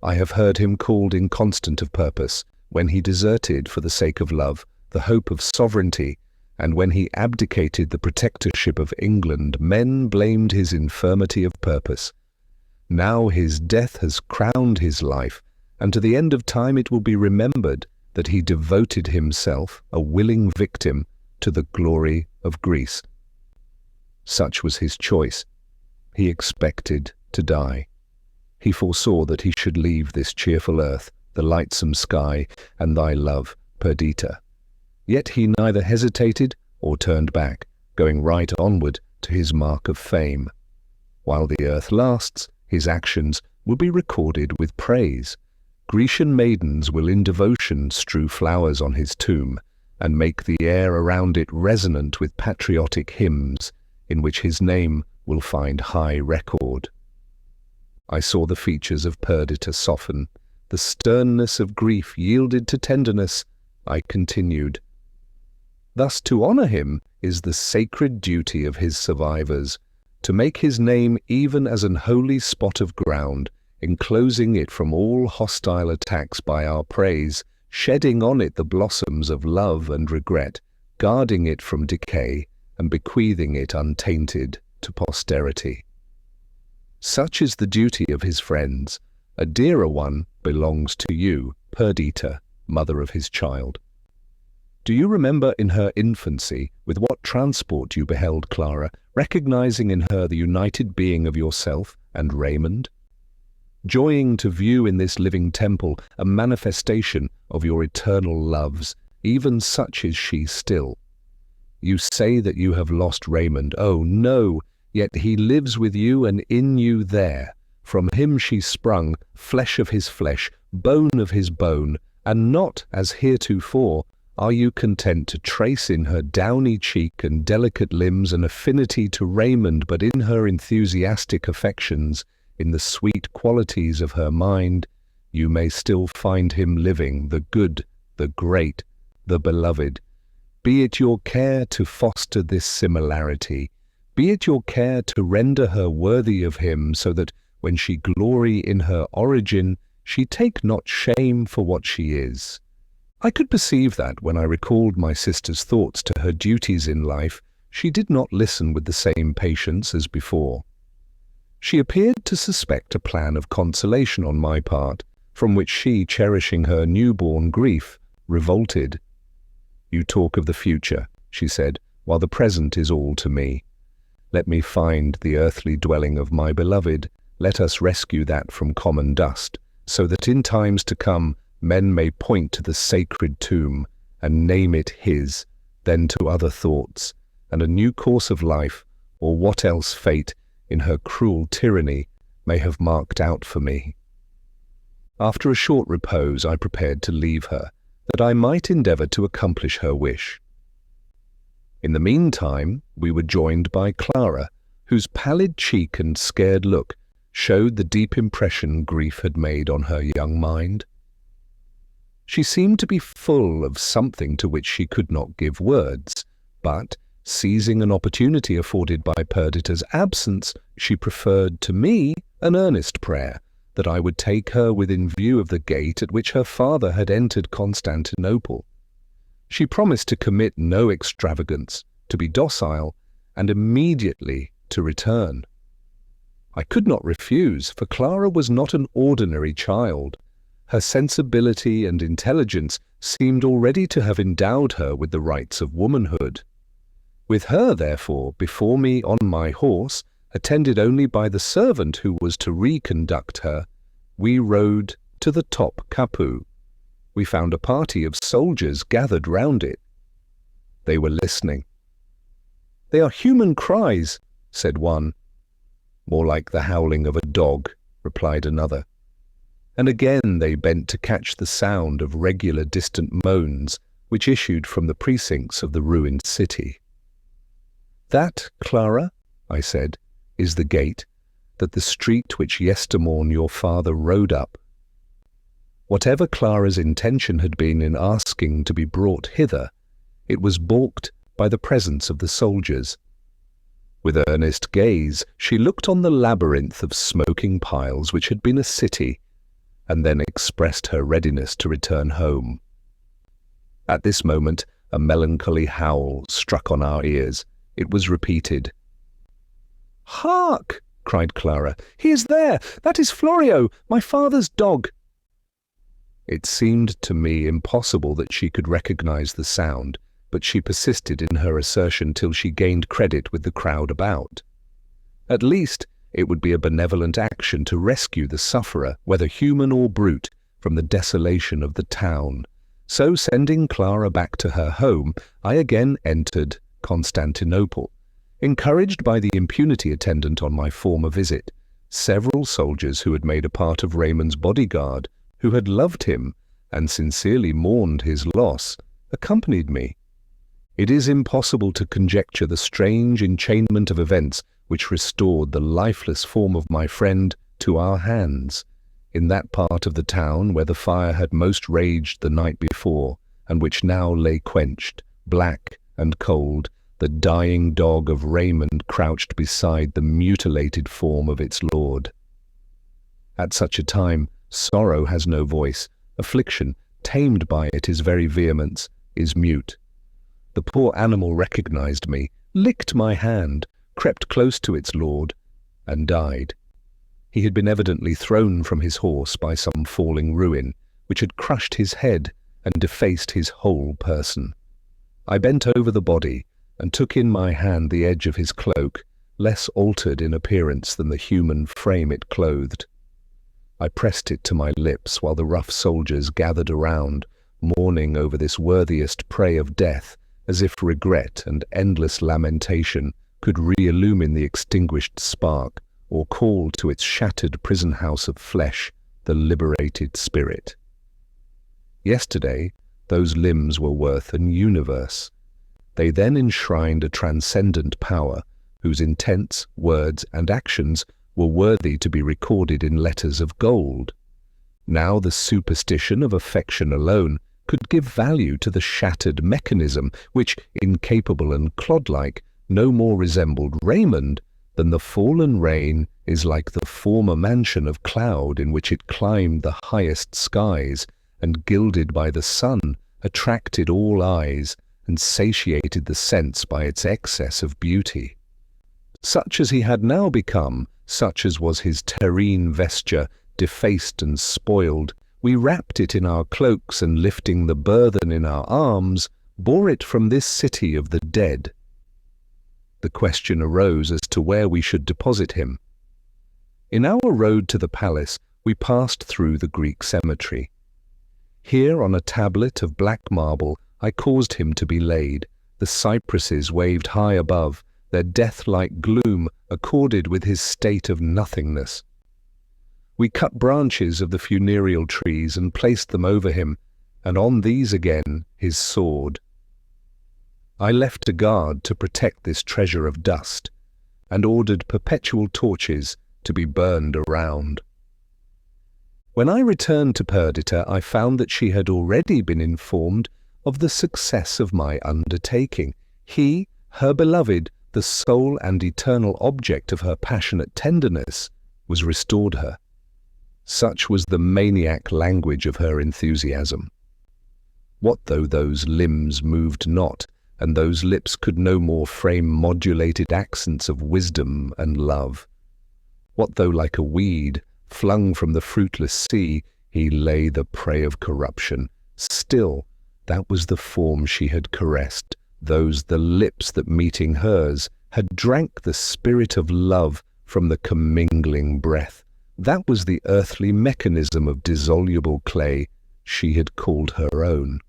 I have heard him called inconstant of purpose, when he deserted for the sake of love, the hope of sovereignty, and when he abdicated the protectorship of England, men blamed his infirmity of purpose. Now his death has crowned his life, and to the end of time it will be remembered that he devoted himself, a willing victim, to the glory of Greece. Such was his choice. He expected to die. He foresaw that he should leave this cheerful earth, the lightsome sky, and thy love, Perdita. Yet he neither hesitated or turned back, going right onward to his mark of fame. While the earth lasts, his actions will be recorded with praise. Grecian maidens will in devotion strew flowers on his tomb, and make the air around it resonant with patriotic hymns, in which his name will find high record. I saw the features of Perdita soften. The sternness of grief yielded to tenderness. I continued, "Thus to honor him is the sacred duty of his survivors, to make his name even as an holy spot of ground, enclosing it from all hostile attacks by our praise, shedding on it the blossoms of love and regret, guarding it from decay, and bequeathing it untainted to posterity. Such is the duty of his friends. A dearer one belongs to you, Perdita, mother of his child. Do you remember in her infancy with what transport you beheld Clara, recognizing in her the united being of yourself and Raymond? Joying to view in this living temple a manifestation of your eternal loves, even such is she still. You say that you have lost Raymond. Oh, no, yet he lives with you and in you there. From him she sprung, flesh of his flesh, bone of his bone, and not, as heretofore, are you content to trace in her downy cheek and delicate limbs an affinity to Raymond, but in her enthusiastic affections, in the sweet qualities of her mind, you may still find him living, the good, the great, the beloved. Be it your care to foster this similarity. Be it your care to render her worthy of him, so that when she glory in her origin, she take not shame for what she is. I could perceive that when I recalled my sister's thoughts to her duties in life, she did not listen with the same patience as before. She appeared to suspect a plan of consolation on my part, from which she, cherishing her newborn grief, revolted. You talk of the future, she said, while the present is all to me. Let me find the earthly dwelling of my beloved. Let us rescue that from common dust, so that in times to come men may point to the sacred tomb and name it his, then to other thoughts, and a new course of life, or what else fate, in her cruel tyranny, may have marked out for me. After a short repose I prepared to leave her, that I might endeavour to accomplish her wish. In the meantime we were joined by Clara, whose pallid cheek and scared look showed the deep impression grief had made on her young mind. She seemed to be full of something to which she could not give words, but, seizing an opportunity afforded by Perdita's absence, she preferred to me an earnest prayer that I would take her within view of the gate at which her father had entered Constantinople. She promised to commit no extravagance, to be docile, and immediately to return. I could not refuse, for Clara was not an ordinary child. Her sensibility and intelligence seemed already to have endowed her with the rights of womanhood. With her, therefore, before me on my horse, attended only by the servant who was to reconduct her, we rode to the top Capu. We found a party of soldiers gathered round it. They were listening. "They are human cries," said one. "More like the howling of a dog," replied another. And again they bent to catch the sound of regular distant moans which issued from the precincts of the ruined city. "That, Clara," I said, "is the gate, that the street which yestermorn your father rode up." Whatever Clara's intention had been in asking to be brought hither, it was balked by the presence of the soldiers. With earnest gaze she looked on the labyrinth of smoking piles which had been a city, and then expressed her readiness to return home. At this moment A melancholy howl struck on our ears. It was repeated. "Hark!" cried Clara. "He is there! That is Florio, my father's dog!" It seemed to me impossible that she could recognize the sound, but she persisted in her assertion till she gained credit with the crowd about. At least, it would be a benevolent action to rescue the sufferer, whether human or brute, from the desolation of the town. So, sending Clara back to her home, I again entered Constantinople. Encouraged by the impunity attendant on my former visit, several soldiers who had made a part of Raymond's bodyguard, who had loved him and sincerely mourned his loss, accompanied me. It is impossible to conjecture the strange enchainment of events which restored the lifeless form of my friend to our hands, in that part of the town where the fire had most raged the night before, and which now lay quenched, black and cold. The dying dog of Raymond crouched beside the mutilated form of its lord. At such a time, sorrow has no voice. Affliction, tamed by it is very vehemence, is mute. The poor animal recognized me, licked my hand, crept close to its lord, and died. He had been evidently thrown from his horse by some falling ruin, which had crushed his head and defaced his whole person. I bent over the body, and took in my hand the edge of his cloak, less altered in appearance than the human frame it clothed. I pressed it to my lips while the rough soldiers gathered around, mourning over this worthiest prey of death, as if regret and endless lamentation could re-illumine the extinguished spark, or call to its shattered prison house of flesh the liberated spirit. Yesterday, those limbs were worth an universe. They then enshrined a transcendent power, whose intents, words, and actions were worthy to be recorded in letters of gold. Now the superstition of affection alone could give value to the shattered mechanism which, incapable and clod-like, no more resembled Raymond than the fallen rain is like the former mansion of cloud in which it climbed the highest skies, and gilded by the sun, attracted all eyes, and satiated the sense by its excess of beauty. Such as he had now become, such as was his terrene vesture, defaced and spoiled, we wrapped it in our cloaks, and lifting the burthen in our arms, bore it from this city of the dead. The question arose as to where we should deposit him. In our road to the palace, we passed through the Greek cemetery. Here, on a tablet of black marble, I caused him to be laid. The cypresses waved high above, their death-like gloom accorded with his state of nothingness. We cut branches of the funereal trees and placed them over him, and on these again his sword. I left a guard to protect this treasure of dust, and ordered perpetual torches to be burned around. When I returned to Perdita, I found that she had already been informed of the success of my undertaking. He, her beloved, the sole and eternal object of her passionate tenderness, was restored her. Such was the maniac language of her enthusiasm. What though those limbs moved not, and those lips could no more frame modulated accents of wisdom and love? What though, like a weed, flung from the fruitless sea, he lay the prey of corruption? Still, that was the form she had caressed, those the lips that, meeting hers, had drank the spirit of love from the commingling breath. That was the earthly mechanism of dissoluble clay she had called her own.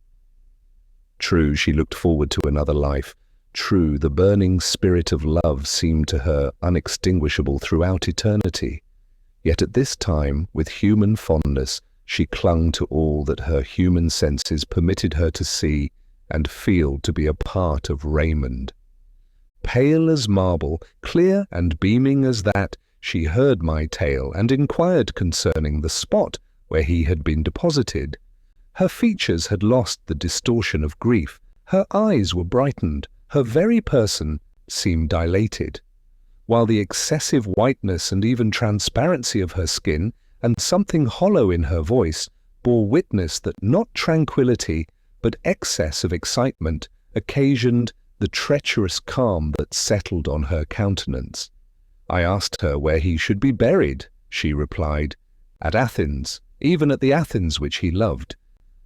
True, she looked forward to another life. True, the burning spirit of love seemed to her unextinguishable throughout eternity. Yet at this time, with human fondness, she clung to all that her human senses permitted her to see and feel to be a part of Raymond. Pale as marble, clear and beaming as that, she heard my tale and inquired concerning the spot where he had been deposited. Her features had lost the distortion of grief, her eyes were brightened, her very person seemed dilated, while the excessive whiteness and even transparency of her skin and something hollow in her voice bore witness that not tranquillity, but excess of excitement occasioned the treacherous calm that settled on her countenance. I asked her where he should be buried. She replied, "At Athens, even at the Athens which he loved.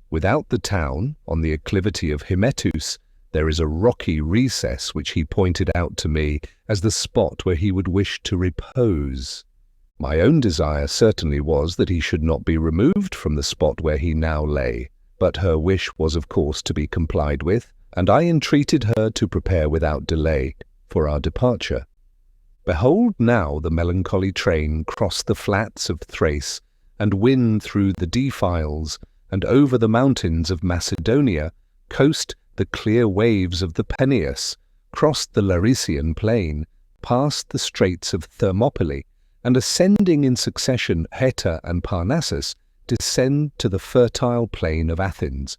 Without the town, on the acclivity of Hymettus, there is a rocky recess which he pointed out to me as the spot where he would wish to repose." My own desire certainly was that he should not be removed from the spot where he now lay, but her wish was of course to be complied with, and I entreated her to prepare without delay for our departure. Behold now the melancholy train cross the flats of Thrace, and win through the defiles, and over the mountains of Macedonia, coast the clear waves of the Peneus, cross the Larician plain, past the straits of Thermopylae, and ascending in succession Heta and Parnassus, descend to the fertile plain of Athens.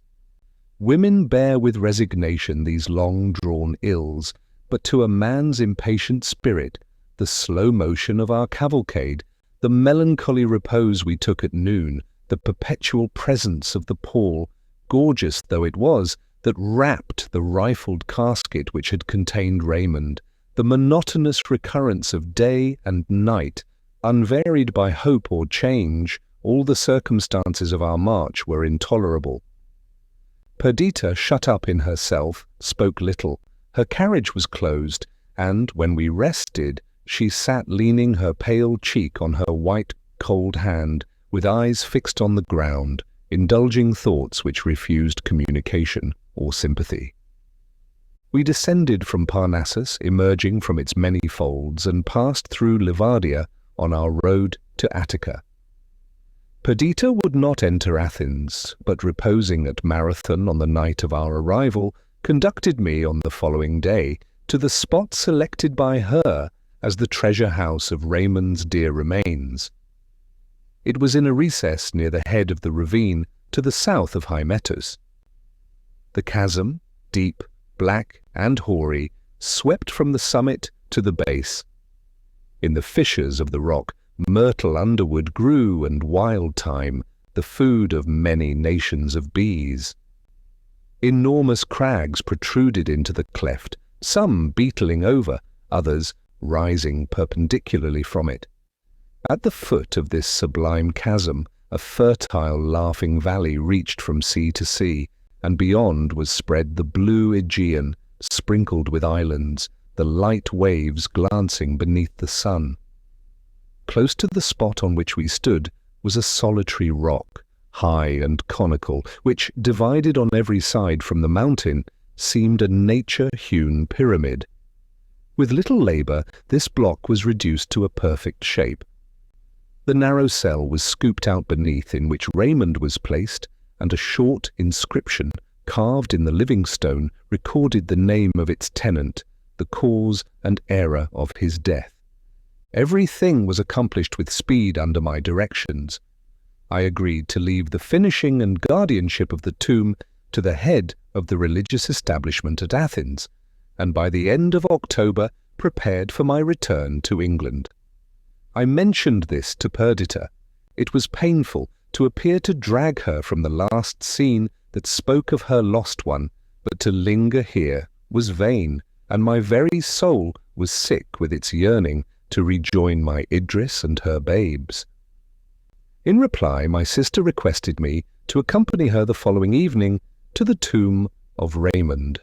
Women bear with resignation these long-drawn ills, but to a man's impatient spirit, the slow motion of our cavalcade, the melancholy repose we took at noon, the perpetual presence of the pall, gorgeous though it was, that wrapped the rifled casket which had contained Raymond, the monotonous recurrence of day and night, unvaried by hope or change, all the circumstances of our march were intolerable. Perdita, shut up in herself, spoke little. Her carriage was closed, and, when we rested, she sat leaning her pale cheek on her white, cold hand, with eyes fixed on the ground, indulging thoughts which refused communication or sympathy. We descended from Parnassus, emerging from its many folds, and passed through Livadia on our road to Attica. Perdita would not enter Athens, but reposing at Marathon on the night of our arrival, conducted me on the following day to the spot selected by her as the treasure house of Raymond's dear remains. It was in a recess near the head of the ravine to the south of Hymettus. The chasm, deep, black, and hoary, swept from the summit to the base. In the fissures of the rock, myrtle underwood grew and wild thyme, the food of many nations of bees. Enormous crags protruded into the cleft, some beetling over, others rising perpendicularly from it. At the foot of this sublime chasm, a fertile, laughing valley reached from sea to sea, and beyond was spread the blue Aegean, sprinkled with islands, the light waves glancing beneath the sun. Close to the spot on which we stood was a solitary rock, high and conical, which, divided on every side from the mountain, seemed a nature-hewn pyramid. With little labour, this block was reduced to a perfect shape. The narrow cell was scooped out beneath, in which Raymond was placed, and a short inscription, carved in the living stone, recorded the name of its tenant, the cause and era of his death. Everything was accomplished with speed under my directions. I agreed to leave the finishing and guardianship of the tomb to the head of the religious establishment at Athens, and by the end of October prepared for my return to England. I mentioned this to Perdita. It was painful to appear to drag her from the last scene that spoke of her lost one, but to linger here was vain, and my very soul was sick with its yearning to rejoin my Idris and her babes. In reply, my sister requested me to accompany her the following evening to the tomb of Raymond.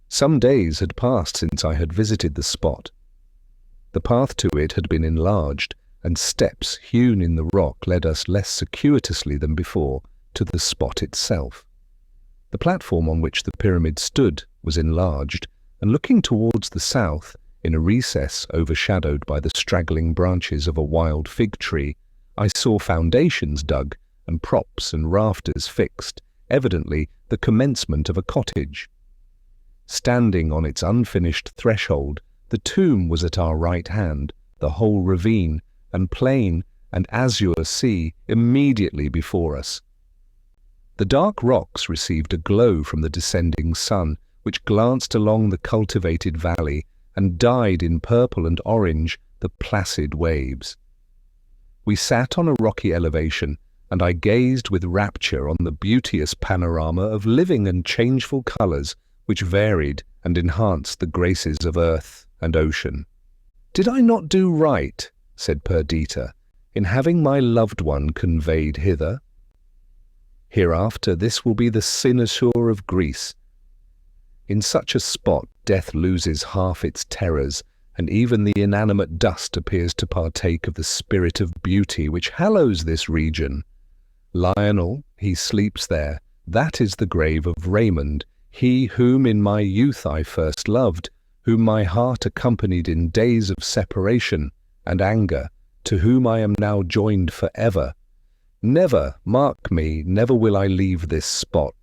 Some days had passed since I had visited the spot. The path to it had been enlarged, and steps hewn in the rock led us less circuitously than before to the spot itself. The platform on which the pyramid stood was enlarged, and looking towards the south, in a recess overshadowed by the straggling branches of a wild fig tree, I saw foundations dug and props and rafters fixed, evidently the commencement of a cottage. Standing on its unfinished threshold, the tomb was at our right hand, the whole ravine and plain and azure sea immediately before us. The dark rocks received a glow from the descending sun, which glanced along the cultivated valley and dyed in purple and orange the placid waves. We sat on a rocky elevation, and I gazed with rapture on the beauteous panorama of living and changeful colours which varied and enhanced the graces of earth and ocean. "Did I not do right," said Perdita, "in having my loved one conveyed hither? Hereafter this will be the cynosure of Greece. In such a spot death loses half its terrors, and even the inanimate dust appears to partake of the spirit of beauty which hallows this region. Lionel, he sleeps there. That is the grave of Raymond, he whom in my youth I first loved, whom my heart accompanied in days of separation and anger, to whom I am now joined forever. Never, mark me, never will I leave this spot.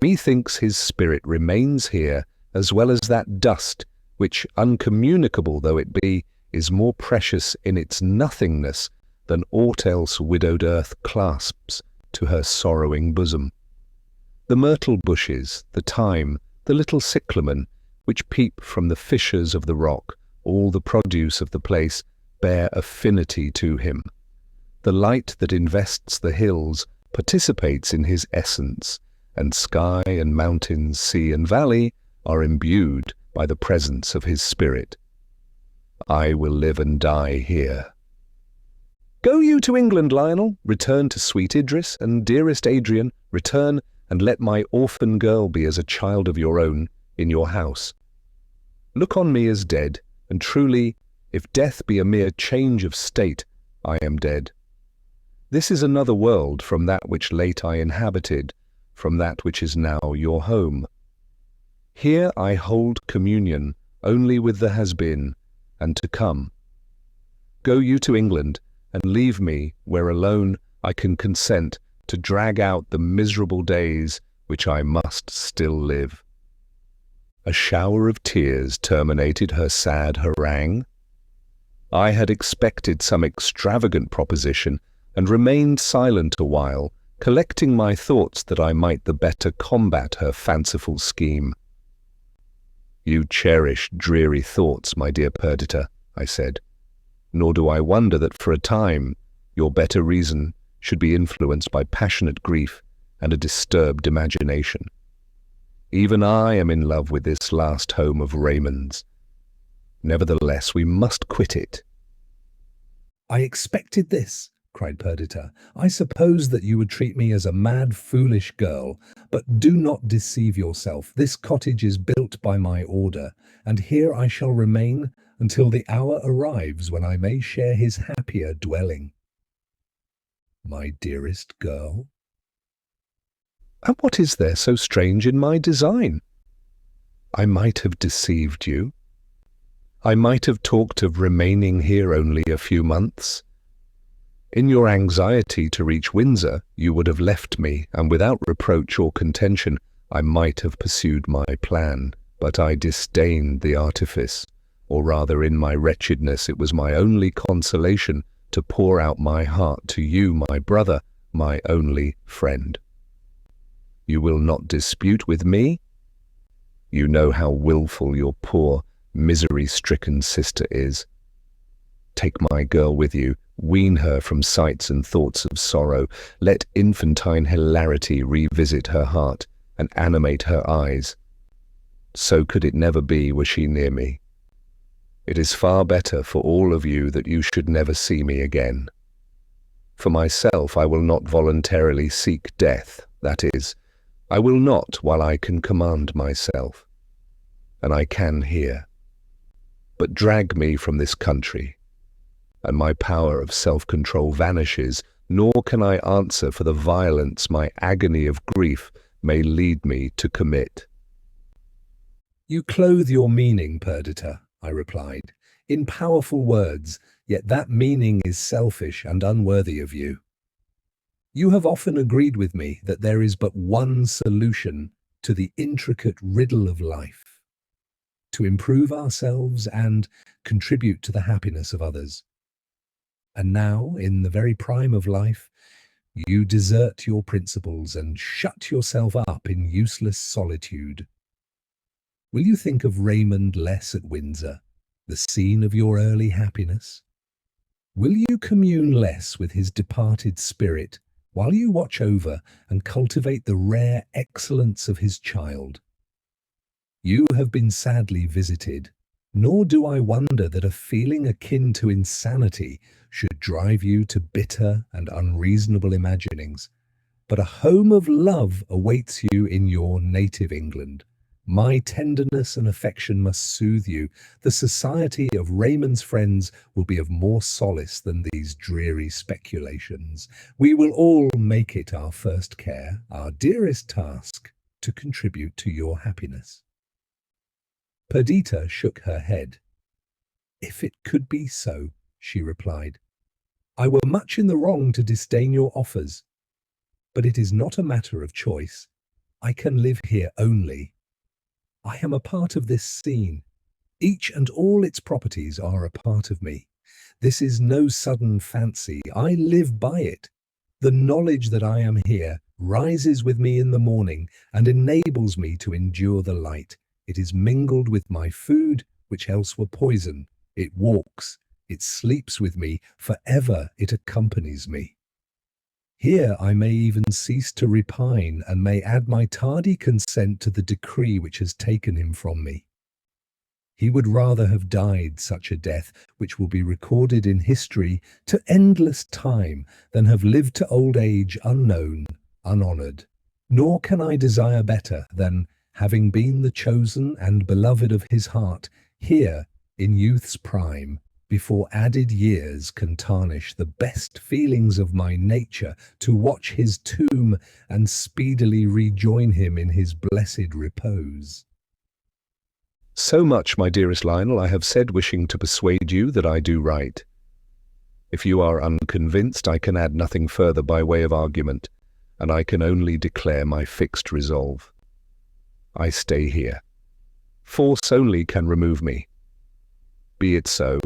Methinks his spirit remains here, as well as that dust, which, uncommunicable though it be, is more precious in its nothingness than aught else widowed earth clasps to her sorrowing bosom. The myrtle bushes, the thyme, the little cyclamen, which peep from the fissures of the rock, all the produce of the place, bear affinity to him. The light that invests the hills participates in his essence, and sky and mountains, sea and valley are imbued by the presence of his spirit. I will live and die here. Go you to England, Lionel, return to sweet Idris, and dearest Adrian, return and let my orphan girl be as a child of your own in your house. Look on me as dead, and truly, if death be a mere change of state, I am dead. This is another world from that which late I inhabited, from that which is now your home. Here I hold communion only with the has-been and to come. Go you to England, and leave me where alone I can consent to drag out the miserable days which I must still live." A shower of tears terminated her sad harangue. I had expected some extravagant proposition, and remained silent a while, collecting my thoughts that I might the better combat her fanciful scheme. "You cherish dreary thoughts, my dear Perdita," I said, "nor do I wonder that for a time your better reason should be influenced by passionate grief and a disturbed imagination. Even I am in love with this last home of Raymond's. Nevertheless, we must quit it." "I expected this," cried Perdita. "I suppose that you would treat me as a mad, foolish girl, but do not deceive yourself. This cottage is built by my order, and here I shall remain until the hour arrives when I may share his happier dwelling." "My dearest girl?" "And what is there so strange in my design? I might have deceived you. I might have talked of remaining here only a few months. In your anxiety to reach Windsor, you would have left me, and without reproach or contention, I might have pursued my plan. But I disdained the artifice, or rather in my wretchedness it was my only consolation to pour out my heart to you, my brother, my only friend. You will not dispute with me? You know how wilful your poor, misery-stricken sister is. Take my girl with you, wean her from sights and thoughts of sorrow, let infantine hilarity revisit her heart and animate her eyes. So could it never be were she near me. It is far better for all of you that you should never see me again. For myself, I will not voluntarily seek death, that is, I will not while I can command myself, and I can here. But drag me from this country, and my power of self-control vanishes, nor can I answer for the violence my agony of grief may lead me to commit. "You clothe your meaning, Perdita," I replied, "in powerful words, yet that meaning is selfish and unworthy of you. You have often agreed with me that there is but one solution to the intricate riddle of life: to improve ourselves and contribute to the happiness of others. And now, in the very prime of life, you desert your principles and shut yourself up in useless solitude. Will you think of Raymond less at Windsor, the scene of your early happiness? Will you commune less with his departed spirit while you watch over and cultivate the rare excellence of his child? You have been sadly visited, nor do I wonder that a feeling akin to insanity should drive you to bitter and unreasonable imaginings. But a home of love awaits you in your native England. My tenderness and affection must soothe you. The society of Raymond's friends will be of more solace than these dreary speculations. We will all make it our first care, our dearest task, to contribute to your happiness. Perdita shook her head. If it could be so, she replied. I were much in the wrong to disdain your offers. But it is not a matter of choice. I can live here only. I am a part of this scene. Each and all its properties are a part of me. This is no sudden fancy. I live by it. The knowledge that I am here rises with me in the morning and enables me to endure the light. It is mingled with my food, which else were poison. It walks, it sleeps with me, forever it accompanies me. Here I may even cease to repine and may add my tardy consent to the decree which has taken him from me. He would rather have died such a death, which will be recorded in history to endless time, than have lived to old age unknown, unhonoured. Nor can I desire better than, having been the chosen and beloved of his heart, here, in youth's prime, before added years can tarnish the best feelings of my nature, to watch his tomb and speedily rejoin him in his blessed repose. So much, my dearest Lionel, I have said, wishing to persuade you that I do right. If you are unconvinced, I can add nothing further by way of argument, and I can only declare my fixed resolve. I stay here. Force only can remove me. Be it so.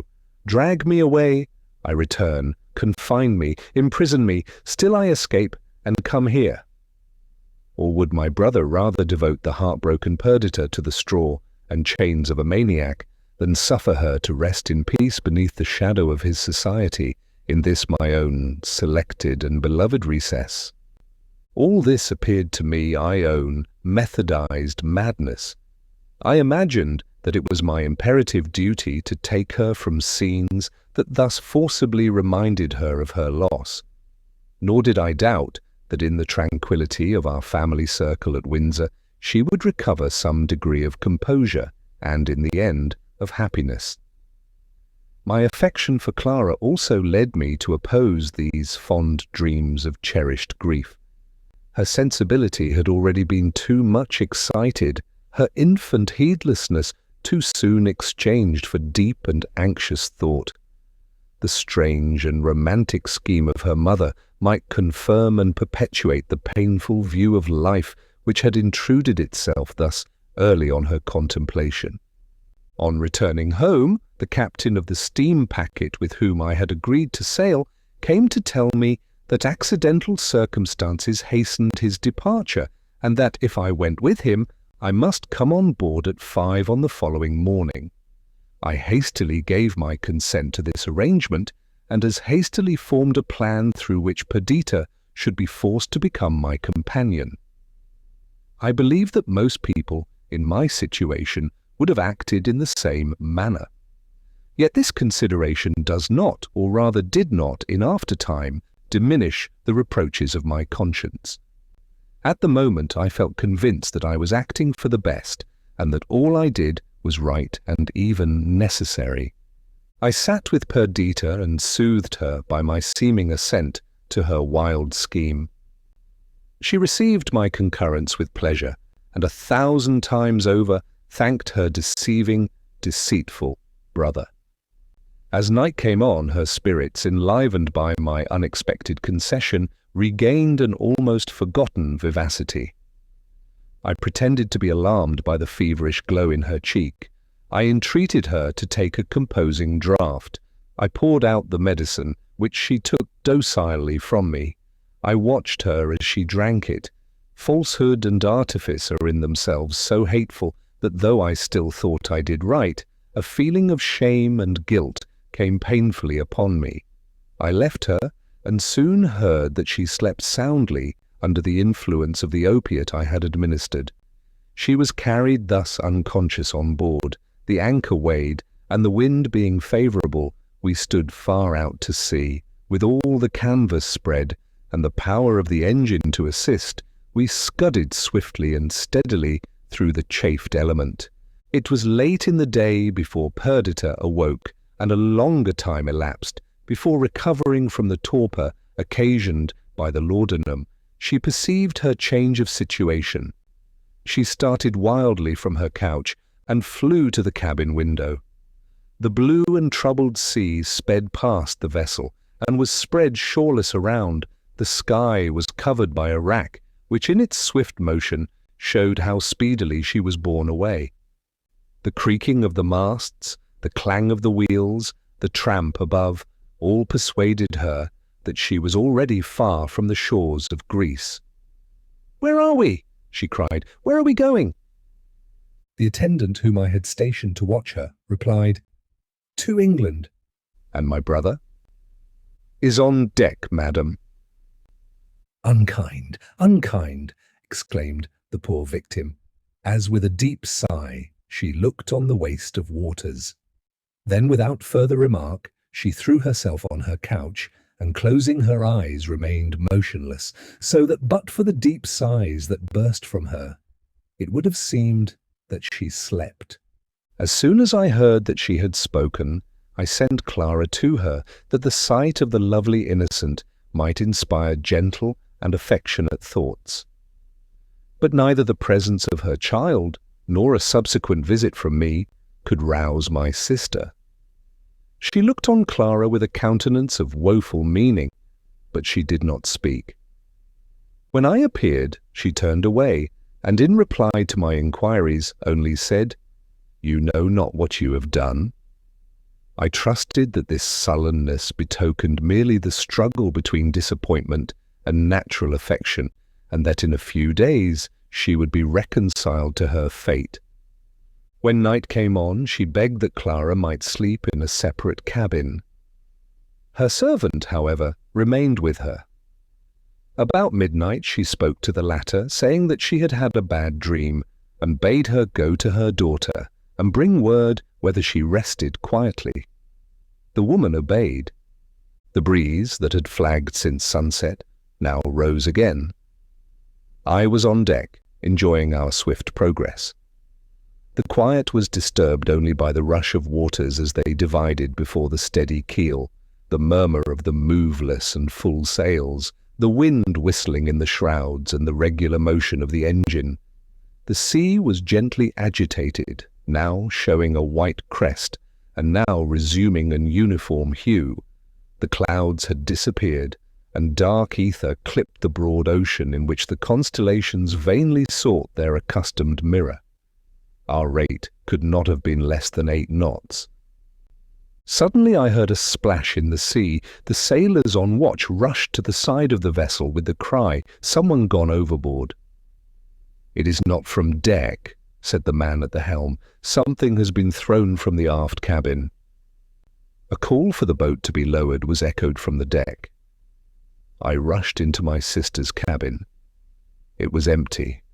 Drag me away, I return. Confine me, imprison me, still I escape, and come here. Or would my brother rather devote the heartbroken Perdita to the straw and chains of a maniac than suffer her to rest in peace beneath the shadow of his society in this my own selected and beloved recess? All this appeared to me, I own, methodized madness. I imagined that it was my imperative duty to take her from scenes that thus forcibly reminded her of her loss. Nor did I doubt that in the tranquillity of our family circle at Windsor she would recover some degree of composure and, in the end, of happiness. My affection for Clara also led me to oppose these fond dreams of cherished grief. Her sensibility had already been too much excited, her infant heedlessness too soon exchanged for deep and anxious thought. The strange and romantic scheme of her mother might confirm and perpetuate the painful view of life which had intruded itself thus early on her contemplation. On returning home, the captain of the steam packet with whom I had agreed to sail came to tell me that accidental circumstances hastened his departure, and that if I went with him, I must come on board at 5 on the following morning. I hastily gave my consent to this arrangement, and as hastily formed a plan through which Perdita should be forced to become my companion. I believe that most people in my situation would have acted in the same manner. Yet this consideration does not, or rather did not, in after time, diminish the reproaches of my conscience. At the moment I felt convinced that I was acting for the best, and that all I did was right and even necessary. I sat with Perdita and soothed her by my seeming assent to her wild scheme. She received my concurrence with pleasure, and 1,000 times over thanked her deceiving, deceitful brother. As night came on, her spirits, enlivened by my unexpected concession, regained an almost forgotten vivacity. I pretended to be alarmed by the feverish glow in her cheek. I entreated her to take a composing draught. I poured out the medicine, which she took docilely from me. I watched her as she drank it. Falsehood and artifice are in themselves so hateful that though I still thought I did right, a feeling of shame and guilt came painfully upon me. I left her, and soon heard that she slept soundly under the influence of the opiate I had administered. She was carried thus unconscious on board, the anchor weighed, and the wind being favourable, we stood far out to sea, with all the canvas spread, and the power of the engine to assist. We scudded swiftly and steadily through the chafed element. It was late in the day before Perdita awoke, and a longer time elapsed before, recovering from the torpor occasioned by the laudanum, she perceived her change of situation. She started wildly from her couch and flew to the cabin window. The blue and troubled sea sped past the vessel and was spread shoreless around. The sky was covered by a rack, which in its swift motion showed how speedily she was borne away. The creaking of the masts, the clang of the wheels, the tramp above, all persuaded her that she was already far from the shores of Greece. "Where are we?" she cried. "Where are we going?" The attendant whom I had stationed to watch her replied, "To England." "And my brother?" "Is on deck, madam." "Unkind, unkind," exclaimed the poor victim, as with a deep sigh she looked on the waste of waters. Then, without further remark, she threw herself on her couch, and closing her eyes remained motionless, so that but for the deep sighs that burst from her, it would have seemed that she slept. As soon as I heard that she had spoken, I sent Clara to her, that the sight of the lovely innocent might inspire gentle and affectionate thoughts. But neither the presence of her child, nor a subsequent visit from me, could rouse my sister. She looked on Clara with a countenance of woeful meaning, but she did not speak. When I appeared, she turned away, and in reply to my inquiries only said, "You know not what you have done." I trusted that this sullenness betokened merely the struggle between disappointment and natural affection, and that in a few days she would be reconciled to her fate. When night came on, she begged that Clara might sleep in a separate cabin. Her servant, however, remained with her. About midnight she spoke to the latter, saying that she had had a bad dream, and bade her go to her daughter and bring word whether she rested quietly. The woman obeyed. The breeze, that had flagged since sunset, now rose again. I was on deck, enjoying our swift progress. The quiet was disturbed only by the rush of waters as they divided before the steady keel, the murmur of the moveless and full sails, the wind whistling in the shrouds, and the regular motion of the engine. The sea was gently agitated, now showing a white crest, and now resuming an uniform hue. The clouds had disappeared, and dark ether clipped the broad ocean in which the constellations vainly sought their accustomed mirror. Our rate could not have been less than 8 knots. Suddenly I heard a splash in the sea. The sailors on watch rushed to the side of the vessel with the cry, "Someone gone overboard." "It is not from deck," said the man at the helm. "Something has been thrown from the aft cabin." A call for the boat to be lowered was echoed from the deck. I rushed into my sister's cabin. It was empty.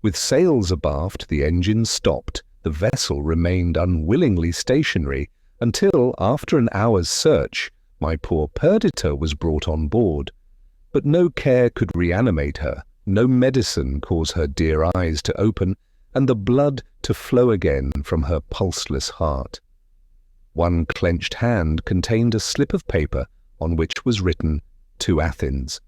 With sails abaft, the engine stopped. The vessel remained unwillingly stationary until, after an hour's search, my poor Perdita was brought on board. But no care could reanimate her, no medicine cause her dear eyes to open, and the blood to flow again from her pulseless heart. One clenched hand contained a slip of paper on which was written, "To Athens."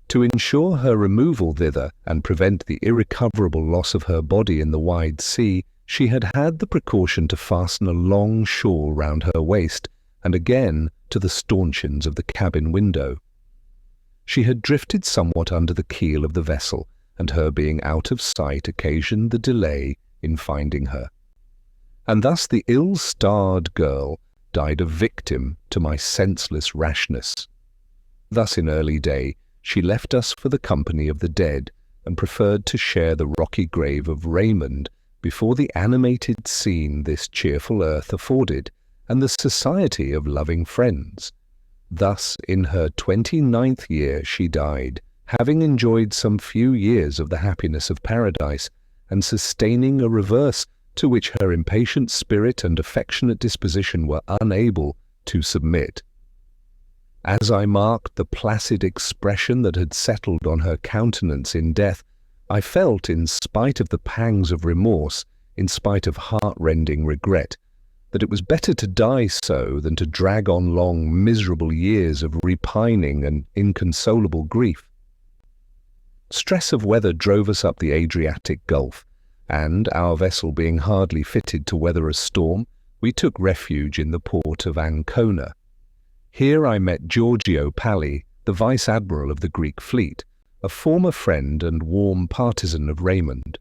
To ensure her removal thither and prevent the irrecoverable loss of her body in the wide sea, she had had the precaution to fasten a long shawl round her waist and again to the stanchions of the cabin window. She had drifted somewhat under the keel of the vessel, and her being out of sight occasioned the delay in finding her. And thus the ill-starred girl died a victim to my senseless rashness. Thus in early day she left us for the company of the dead, and preferred to share the rocky grave of Raymond before the animated scene this cheerful earth afforded, and the society of loving friends. Thus in her 29th year she died, having enjoyed some few years of the happiness of paradise, and sustaining a reverse to which her impatient spirit and affectionate disposition were unable to submit. As I marked the placid expression that had settled on her countenance in death, I felt, in spite of the pangs of remorse, in spite of heart-rending regret, that it was better to die so than to drag on long, miserable years of repining and inconsolable grief. Stress of weather drove us up the Adriatic Gulf, and, our vessel being hardly fitted to weather a storm, we took refuge in the port of Ancona. Here I met Giorgio Palli, the vice-admiral of the Greek fleet, a former friend and warm partisan of Raymond.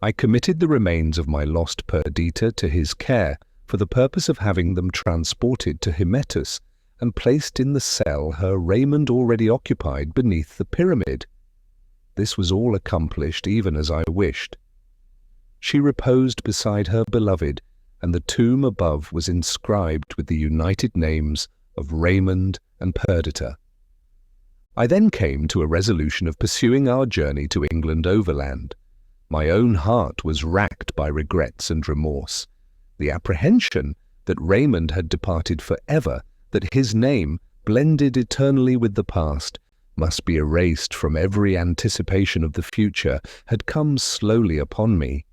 I committed the remains of my lost Perdita to his care for the purpose of having them transported to Hymettus and placed in the cell her Raymond already occupied beneath the pyramid. This was all accomplished even as I wished. She reposed beside her beloved, and the tomb above was inscribed with the united names of Raymond and Perdita. I then came to a resolution of pursuing our journey to England overland. My own heart was racked by regrets and remorse. The apprehension that Raymond had departed forever, that his name, blended eternally with the past, must be erased from every anticipation of the future, had come slowly upon me.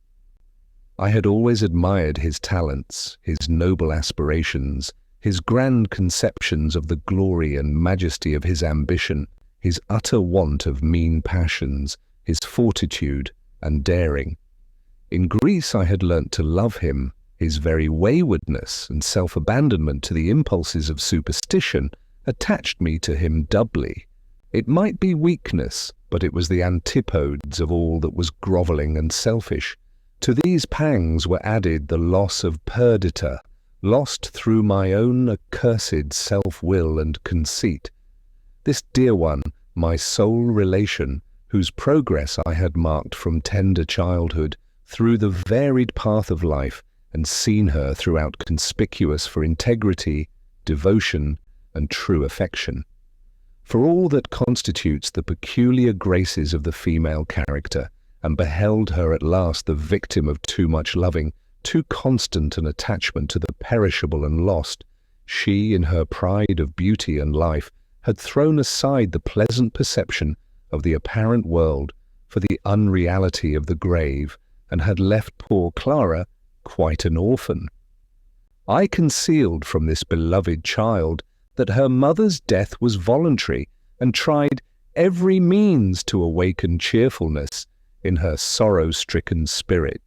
I had always admired his talents, his noble aspirations, his grand conceptions of the glory and majesty of his ambition, his utter want of mean passions, his fortitude and daring. In Greece I had learnt to love him. His very waywardness and self-abandonment to the impulses of superstition attached me to him doubly. It might be weakness, but it was the antipodes of all that was grovelling and selfish. To these pangs were added the loss of Perdita, lost through my own accursed self-will and conceit. This dear one, my sole relation, whose progress I had marked from tender childhood through the varied path of life, and seen her throughout conspicuous for integrity, devotion, and true affection. For all that constitutes the peculiar graces of the female character, and beheld her at last the victim of too much loving, too constant an attachment to the perishable and lost, she, in her pride of beauty and life, had thrown aside the pleasant perception of the apparent world for the unreality of the grave, and had left poor Clara quite an orphan. I concealed from this beloved child that her mother's death was voluntary, and tried every means to awaken cheerfulness in her sorrow-stricken spirit.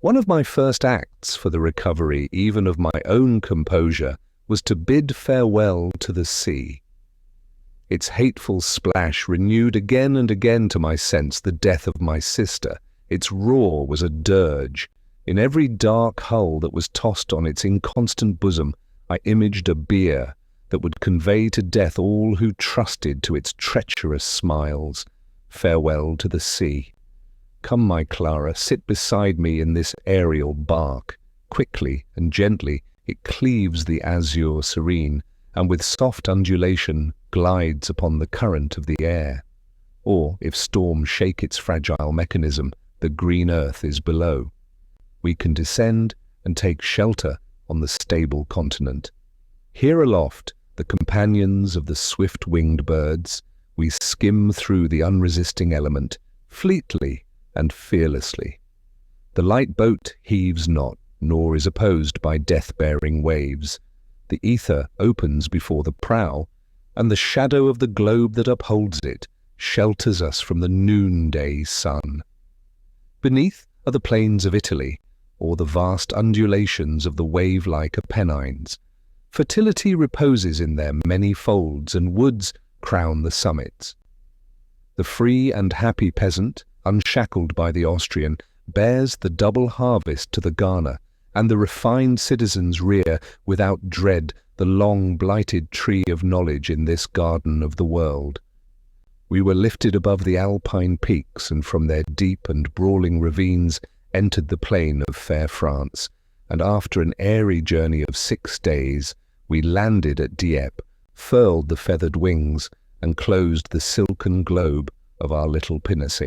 One of my first acts for the recovery even of my own composure was to bid farewell to the sea. Its hateful splash renewed again and again to my sense the death of my sister. Its roar was a dirge. In every dark hull that was tossed on its inconstant bosom, I imaged a bier that would convey to death all who trusted to its treacherous smiles. Farewell to the sea. Come, my Clara, sit beside me in this aerial bark. Quickly and gently it cleaves the azure serene, and with soft undulation glides upon the current of the air. Or, if storms shake its fragile mechanism, the green earth is below. We can descend and take shelter on the stable continent. Here aloft, the companions of the swift-winged birds, we skim through the unresisting element, fleetly and fearlessly. The light boat heaves not, nor is opposed by death-bearing waves. The ether opens before the prow, and the shadow of the globe that upholds it shelters us from the noonday sun. Beneath are the plains of Italy, or the vast undulations of the wave-like Apennines. Fertility reposes in their many folds, and woods crown the summits. The free and happy peasant, unshackled by the Austrian, bears the double harvest to the garner, and the refined citizens rear, without dread, the long blighted tree of knowledge in this garden of the world. We were lifted above the Alpine peaks, and from their deep and brawling ravines entered the plain of fair France, and after an airy journey of 6 days, we landed at Dieppe, furled the feathered wings, and closed the silken globe of our little pinnace.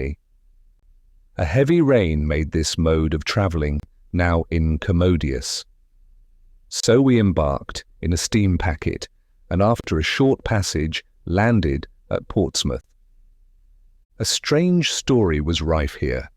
A heavy rain made this mode of travelling now incommodious. So we embarked in a steam packet, and after a short passage landed at Portsmouth. A strange story was rife here.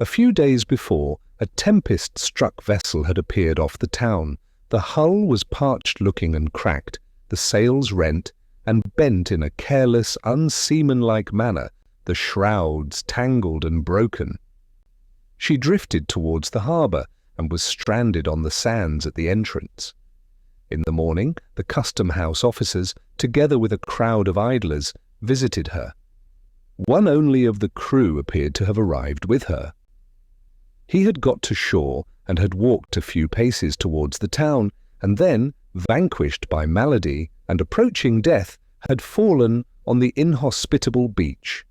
A few days before, a tempest-struck vessel had appeared off the town. The hull was parched-looking and cracked, the sails rent and bent in a careless, unseamanlike manner, the shrouds tangled and broken. She drifted towards the harbour and was stranded on the sands at the entrance. In the morning, the custom-house officers, together with a crowd of idlers, visited her. One only of the crew appeared to have arrived with her. He had got to shore and had walked a few paces towards the town, and then, vanquished by malady and approaching death, had fallen on the inhospitable beach.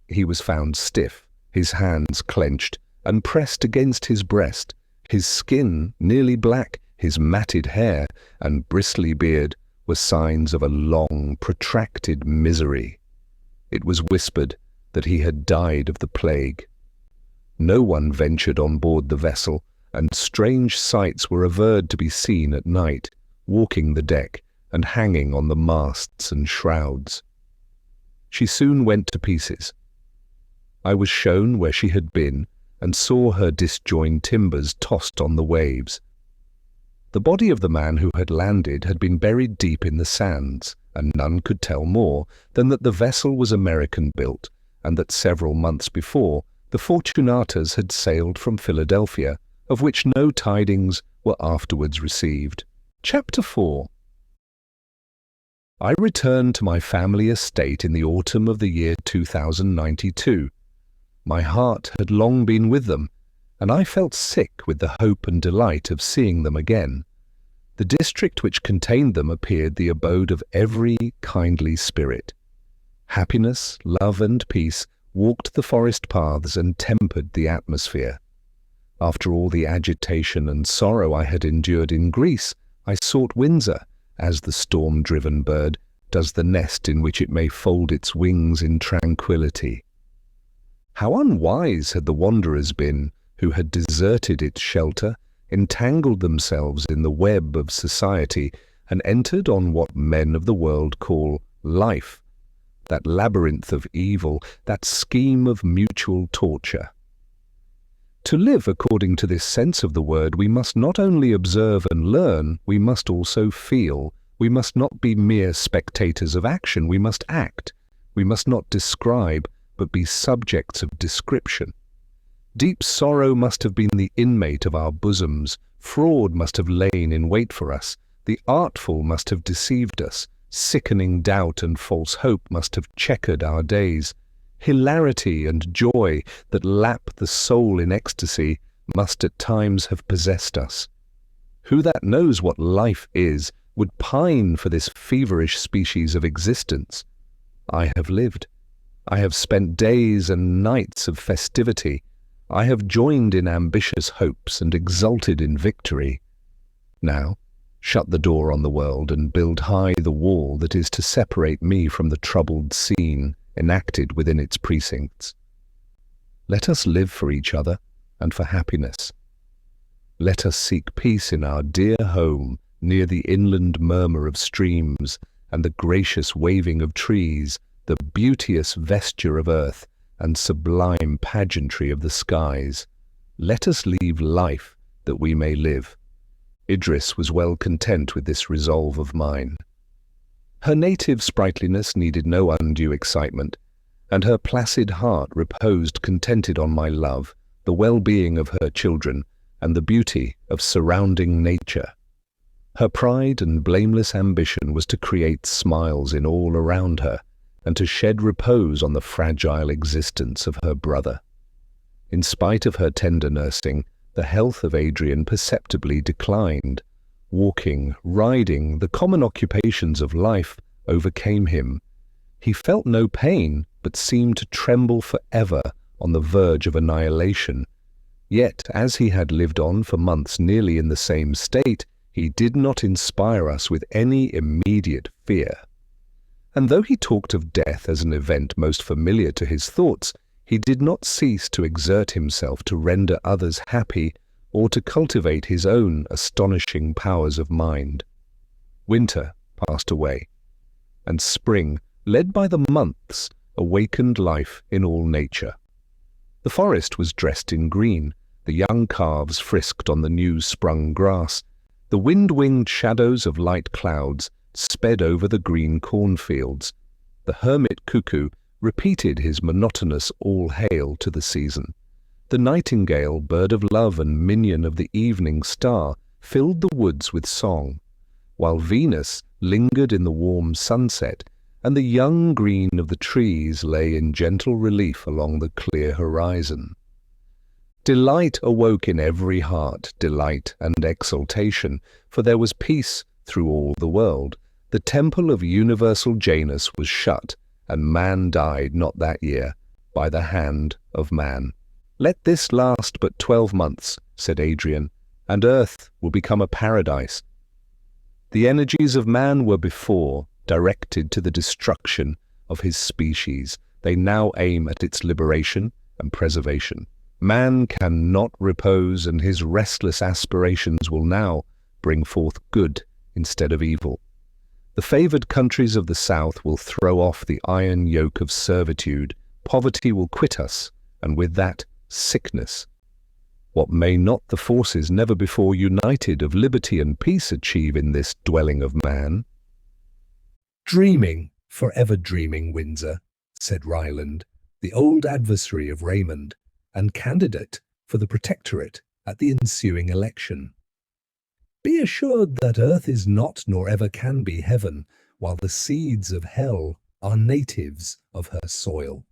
He was found stiff, his hands clenched and pressed against his breast, his skin nearly black, his matted hair and bristly beard were signs of a long, protracted misery. It was whispered that he had died of the plague. No one ventured on board the vessel, and strange sights were averred to be seen at night, walking the deck and hanging on the masts and shrouds. She soon went to pieces. I was shown where she had been, and saw her disjoined timbers tossed on the waves. The body of the man who had landed had been buried deep in the sands, and none could tell more than that the vessel was American-built, and that several months before the Fortunatas had sailed from Philadelphia, of which no tidings were afterwards received. Chapter 4. I returned to my family estate in the autumn of the year 2092. My heart had long been with them, and I felt sick with the hope and delight of seeing them again. The district which contained them appeared the abode of every kindly spirit. Happiness, love, and peace walked the forest paths and tempered the atmosphere. After all the agitation and sorrow I had endured in Greece, I sought Windsor, as the storm-driven bird does the nest in which it may fold its wings in tranquillity. How unwise had the wanderers been who had deserted its shelter, entangled themselves in the web of society, and entered on what men of the world call life, that labyrinth of evil, that scheme of mutual torture. To live according to this sense of the word, we must not only observe and learn, we must also feel. We must not be mere spectators of action, we must act. We must not describe, but be subjects of description. Deep sorrow must have been the inmate of our bosoms, fraud must have lain in wait for us, the artful must have deceived us, sickening doubt and false hope must have checkered our days. Hilarity and joy that lap the soul in ecstasy must at times have possessed us. Who that knows what life is would pine for this feverish species of existence? I have lived. I have spent days and nights of festivity. I have joined in ambitious hopes and exulted in victory. Now, shut the door on the world and build high the wall that is to separate me from the troubled scene enacted within its precincts. Let us live for each other and for happiness. Let us seek peace in our dear home, near the inland murmur of streams and the gracious waving of trees, the beauteous vesture of earth and sublime pageantry of the skies. Let us leave life that we may live. Idris was well content with this resolve of mine. Her native sprightliness needed no undue excitement, and her placid heart reposed contented on my love, the well-being of her children, and the beauty of surrounding nature. Her pride and blameless ambition was to create smiles in all around her, and to shed repose on the fragile existence of her brother. In spite of her tender nursing, the health of Adrian perceptibly declined. Walking, riding, the common occupations of life overcame him. He felt no pain, but seemed to tremble forever on the verge of annihilation. Yet, as he had lived on for months nearly in the same state, he did not inspire us with any immediate fear. And though he talked of death as an event most familiar to his thoughts, He did not cease to exert himself to render others happy or to cultivate his own astonishing powers of mind. Winter passed away, and spring, led by the months, awakened life in all nature. The forest was dressed in green, the young calves frisked on the new-sprung grass, the wind-winged shadows of light clouds sped over the green cornfields. The hermit cuckoo repeated his monotonous all-hail to the season. The nightingale, bird of love and minion of the evening star, filled the woods with song, while Venus lingered in the warm sunset, and the young green of the trees lay in gentle relief along the clear horizon. Delight awoke in every heart, delight and exultation, for there was peace through all the world. The temple of universal Janus was shut, and man died not that year by the hand of man. "Let this last but 12 months," said Adrian, "and earth will become a paradise." The energies of man were before directed to the destruction of his species. They now aim at its liberation and preservation. Man cannot repose, and his restless aspirations will now bring forth good instead of evil. The favored countries of the South will throw off the iron yoke of servitude. Poverty will quit us, and with that, sickness. What may not the forces never before united of liberty and peace achieve in this dwelling of man? "Dreaming, forever dreaming, Windsor," said Ryland, the old adversary of Raymond, and candidate for the protectorate at the ensuing election. "Be assured that earth is not nor ever can be heaven, while the seeds of hell are natives of her soil.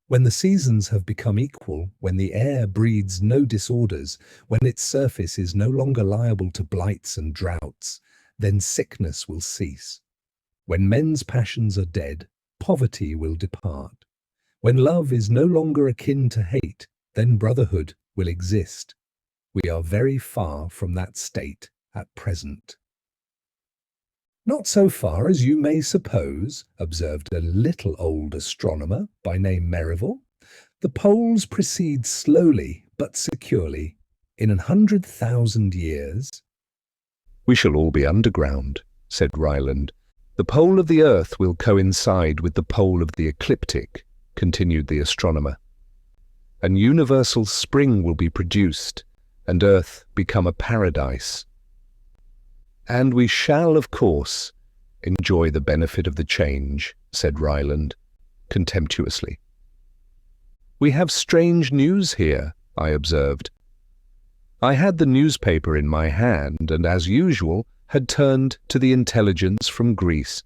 When the seasons have become equal, when the air breeds no disorders, when its surface is no longer liable to blights and droughts, then sickness will cease. When men's passions are dead, poverty will depart. When love is no longer akin to hate, then brotherhood will exist. We are very far from that state at present." "Not so far as you may suppose," observed a little old astronomer by name Merivale. "The poles proceed slowly but securely. In 100,000 years—" "We shall all be underground," said Ryland. "The pole of the earth will coincide with the pole of the ecliptic," continued the astronomer. "An universal spring will be produced, and earth become a paradise. And we shall, of course, enjoy the benefit of the change," said Ryland, contemptuously. "We have strange news here," I observed. I had the newspaper in my hand, and as usual had turned to the intelligence from Greece.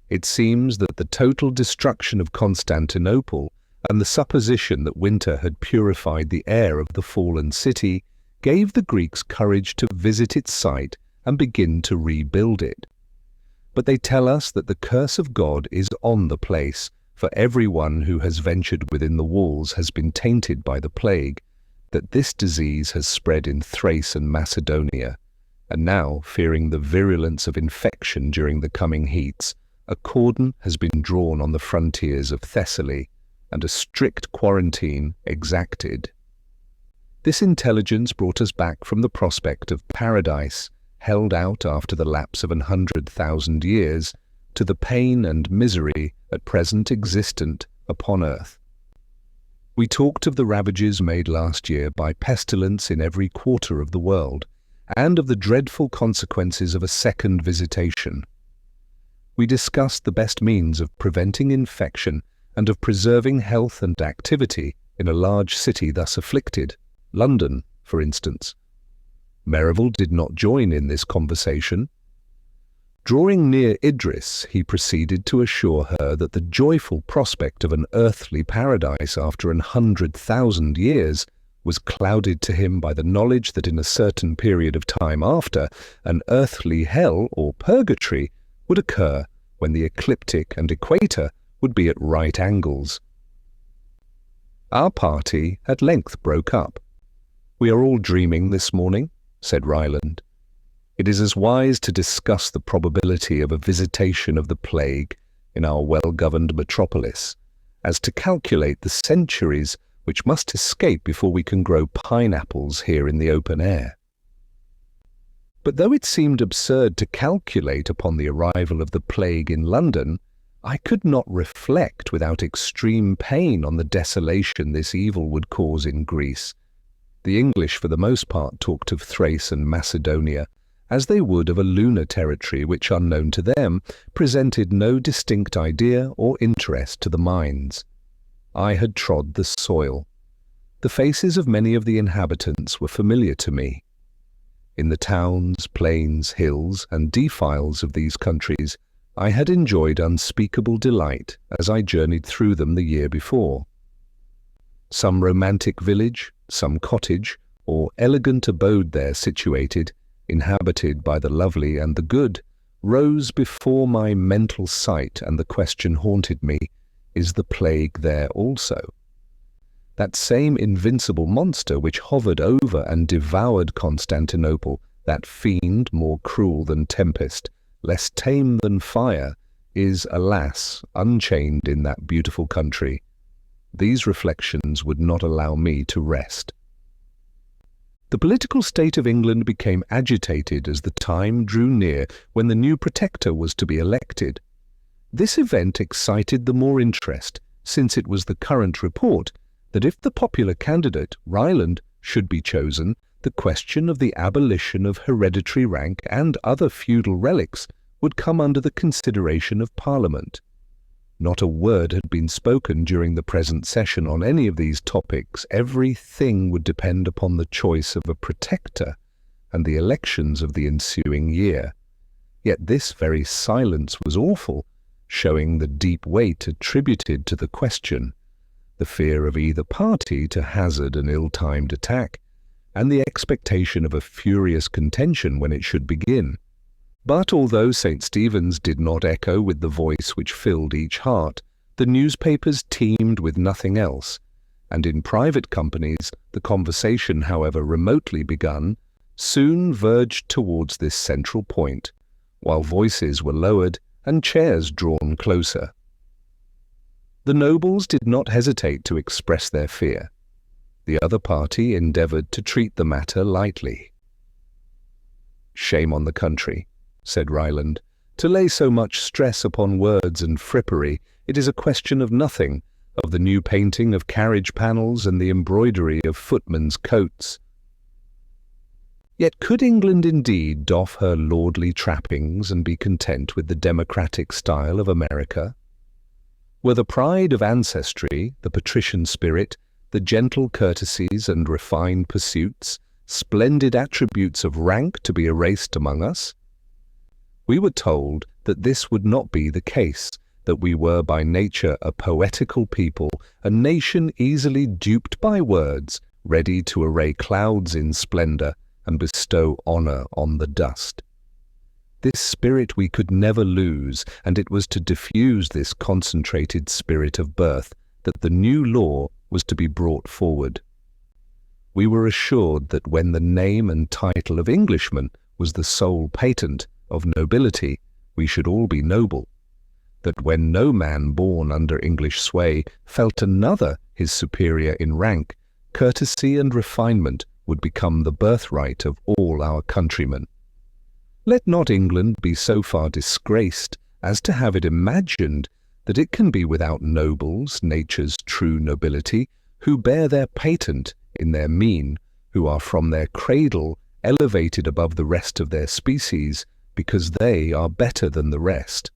It seems that the total destruction of Constantinople and the supposition that winter had purified the air of the fallen city gave the Greeks courage to visit its site and begin to rebuild it. But they tell us that the curse of God is on the place, for everyone who has ventured within the walls has been tainted by the plague, that this disease has spread in Thrace and Macedonia, and now, fearing the virulence of infection during the coming heats, a cordon has been drawn on the frontiers of Thessaly, and a strict quarantine exacted. This intelligence brought us back from the prospect of paradise, held out after the lapse of 100,000 years, to the pain and misery at present existent upon earth. We talked of the ravages made last year by pestilence in every quarter of the world, and of the dreadful consequences of a second visitation. We discussed the best means of preventing infection and of preserving health and activity in a large city thus afflicted, London, for instance. Merivale did not join in this conversation. Drawing near Idris, he proceeded to assure her that the joyful prospect of an earthly paradise after 100,000 years was clouded to him by the knowledge that in a certain period of time after, an earthly hell or purgatory would occur when the ecliptic and equator would be at right angles. Our party at length broke up. "We are all dreaming this morning," said Ryland. "It is as wise to discuss the probability of a visitation of the plague in our well-governed metropolis as to calculate the centuries which must escape before we can grow pineapples here in the open air. But though it seemed absurd to calculate upon the arrival of the plague in London, I could not reflect without extreme pain on the desolation this evil would cause in Greece. The English for the most part talked of Thrace and Macedonia, as they would of a lunar territory which, unknown to them, presented no distinct idea or interest to the minds. I had trod the soil. The faces of many of the inhabitants were familiar to me. In the towns, plains, hills, and defiles of these countries, I had enjoyed unspeakable delight as I journeyed through them the year before. Some romantic village, some cottage, or elegant abode there situated, inhabited by the lovely and the good, rose before my mental sight, and the question haunted me, is the plague there also? That same invincible monster which hovered over and devoured Constantinople, that fiend more cruel than tempest, less tame than fire, is, alas, unchained in that beautiful country. These reflections would not allow me to rest. The political state of England became agitated as the time drew near when the new protector was to be elected. This event excited the more interest, since it was the current report that if the popular candidate, Ryland, should be chosen, the question of the abolition of hereditary rank and other feudal relics would come under the consideration of Parliament. Not a word had been spoken during the present session on any of these topics. Everything would depend upon the choice of a protector and the elections of the ensuing year. Yet this very silence was awful, showing the deep weight attributed to the question, the fear of either party to hazard an ill-timed attack, and the expectation of a furious contention when it should begin. But although St. Stephen's did not echo with the voice which filled each heart, the newspapers teemed with nothing else, and in private companies the conversation, however remotely begun, soon verged towards this central point, while voices were lowered and chairs drawn closer. The nobles did not hesitate to express their fear. The other party endeavoured to treat the matter lightly. "Shame on the country," said Ryland, "to lay so much stress upon words and frippery. It is a question of nothing, of the new painting of carriage panels and the embroidery of footmen's coats." Yet could England indeed doff her lordly trappings and be content with the democratic style of America? Were the pride of ancestry, the patrician spirit, the gentle courtesies and refined pursuits, splendid attributes of rank to be erased among us? We were told that this would not be the case, that we were by nature a poetical people, a nation easily duped by words, ready to array clouds in splendor and bestow honor on the dust. This spirit we could never lose, and it was to diffuse this concentrated spirit of birth that the new law was to be brought forward. We were assured that when the name and title of Englishman was the sole patent of nobility, we should all be noble, that when no man born under English sway felt another his superior in rank, courtesy and refinement would become the birthright of all our countrymen. Let not England be so far disgraced as to have it imagined that it can be without nobles, nature's true nobility, who bear their patent in their mien, who are from their cradle elevated above the rest of their species, because they are better than the rest.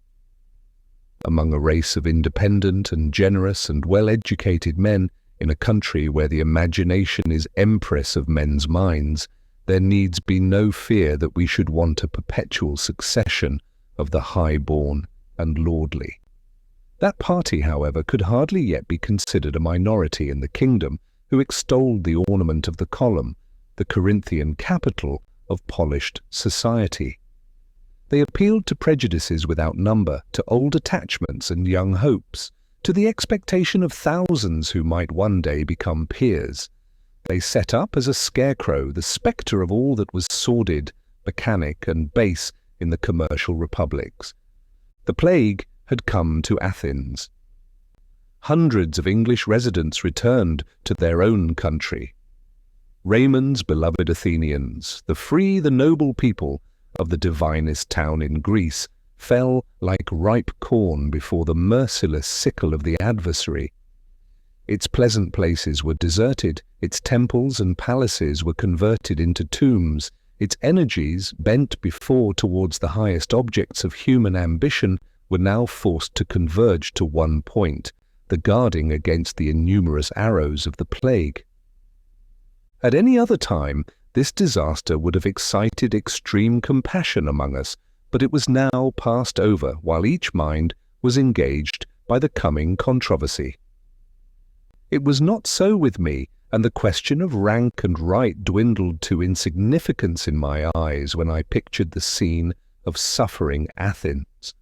Among a race of independent and generous and well-educated men, in a country where the imagination is empress of men's minds, there needs be no fear that we should want a perpetual succession of the high-born and lordly. That party, however, could hardly yet be considered a minority in the kingdom who extolled the ornament of the column, the Corinthian capital of polished society. They appealed to prejudices without number, to old attachments and young hopes, to the expectation of thousands who might one day become peers. They set up as a scarecrow the spectre of all that was sordid, mechanic, and base in the commercial republics. The plague had come to Athens. hundreds of English residents returned to their own country. Raymond's beloved Athenians, the free, the noble people of the divinest town in Greece, fell like ripe corn before the merciless sickle of the adversary. Its pleasant places were deserted, its temples and palaces were converted into tombs, its energies, bent before towards the highest objects of human ambition, were now forced to converge to one point, the guarding against the innumerous arrows of the plague. At any other time, this disaster would have excited extreme compassion among us, but it was now passed over while each mind was engaged by the coming controversy. It was not so with me, and the question of rank and right dwindled to insignificance in my eyes when I pictured the scene of suffering Athens.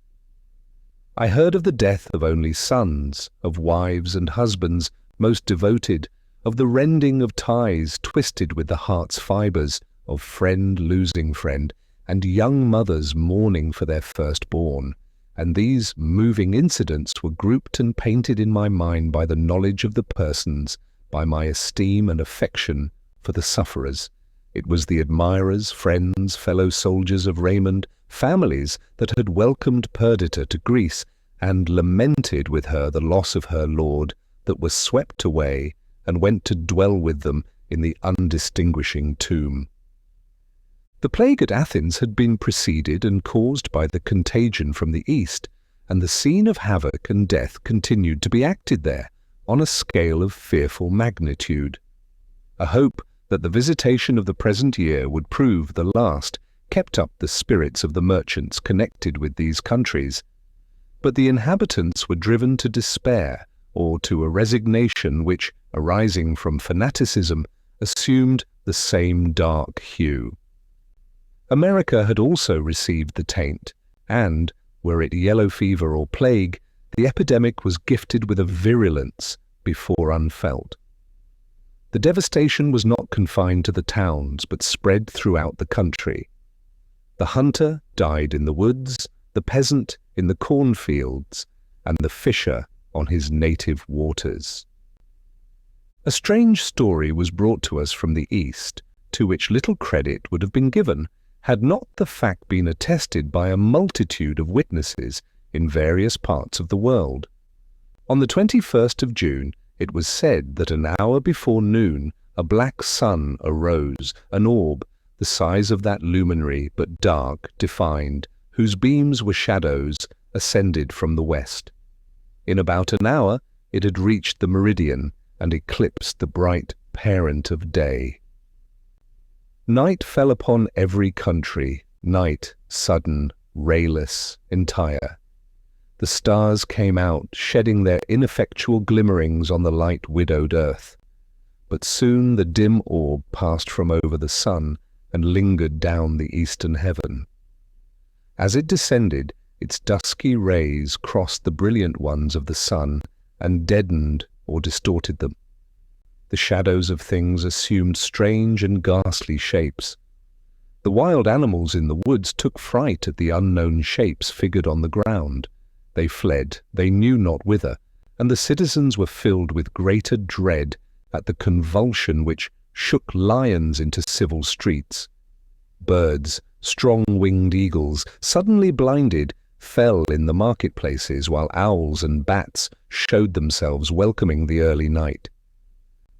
I heard of the death of only sons, of wives and husbands most devoted, of the rending of ties twisted with the heart's fibres, of friend losing friend, and young mothers mourning for their firstborn, and these moving incidents were grouped and painted in my mind by the knowledge of the persons, by my esteem and affection for the sufferers. It was the admirers, friends, fellow soldiers of Raymond, families that had welcomed Perdita to Greece and lamented with her the loss of her lord, that were swept away and went to dwell with them in the undistinguishing tomb. The plague at Athens had been preceded and caused by the contagion from the east, and the scene of havoc and death continued to be acted there on a scale of fearful magnitude. A hope that the visitation of the present year would prove the last kept up the spirits of the merchants connected with these countries, but the inhabitants were driven to despair or to a resignation which, arising from fanaticism, assumed the same dark hue. America had also received the taint, and, were it yellow fever or plague, the epidemic was gifted with a virulence before unfelt. The devastation was not confined to the towns, but spread throughout the country. The hunter died in the woods, the peasant in the cornfields, and the fisher on his native waters. A strange story was brought to us from the East, to which little credit would have been given, had not the fact been attested by a multitude of witnesses in various parts of the world. On the 21st of June, it was said that an hour before noon a black sun arose, an orb, the size of that luminary but dark, defined, whose beams were shadows, ascended from the west. In about an hour it had reached the meridian and eclipsed the bright parent of day. Night fell upon every country, night sudden, rayless, entire. The stars came out, shedding their ineffectual glimmerings on the light widowed earth. But soon the dim orb passed from over the sun and lingered down the eastern heaven. As it descended, its dusky rays crossed the brilliant ones of the sun and deadened or distorted them. The shadows of things assumed strange and ghastly shapes. The wild animals in the woods took fright at the unknown shapes figured on the ground. They fled, they knew not whither, and the citizens were filled with greater dread at the convulsion which shook lions into civil streets. Birds, strong-winged eagles, suddenly blinded, fell in the marketplaces, while owls and bats showed themselves welcoming the early night.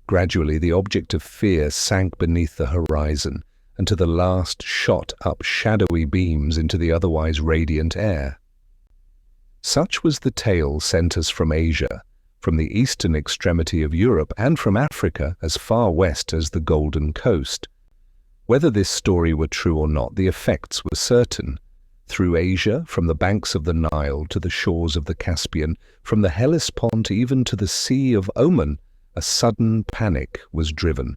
Gradually the object of fear sank beneath the horizon, and to the last shot up shadowy beams into the otherwise radiant air. Such was the tale sent us from Asia, from the eastern extremity of Europe, and from Africa as far west as the Golden Coast. Whether this story were true or not, the effects were certain. Through Asia, from the banks of the Nile to the shores of the Caspian, from the Hellespont even to the Sea of Oman, a sudden panic was driven.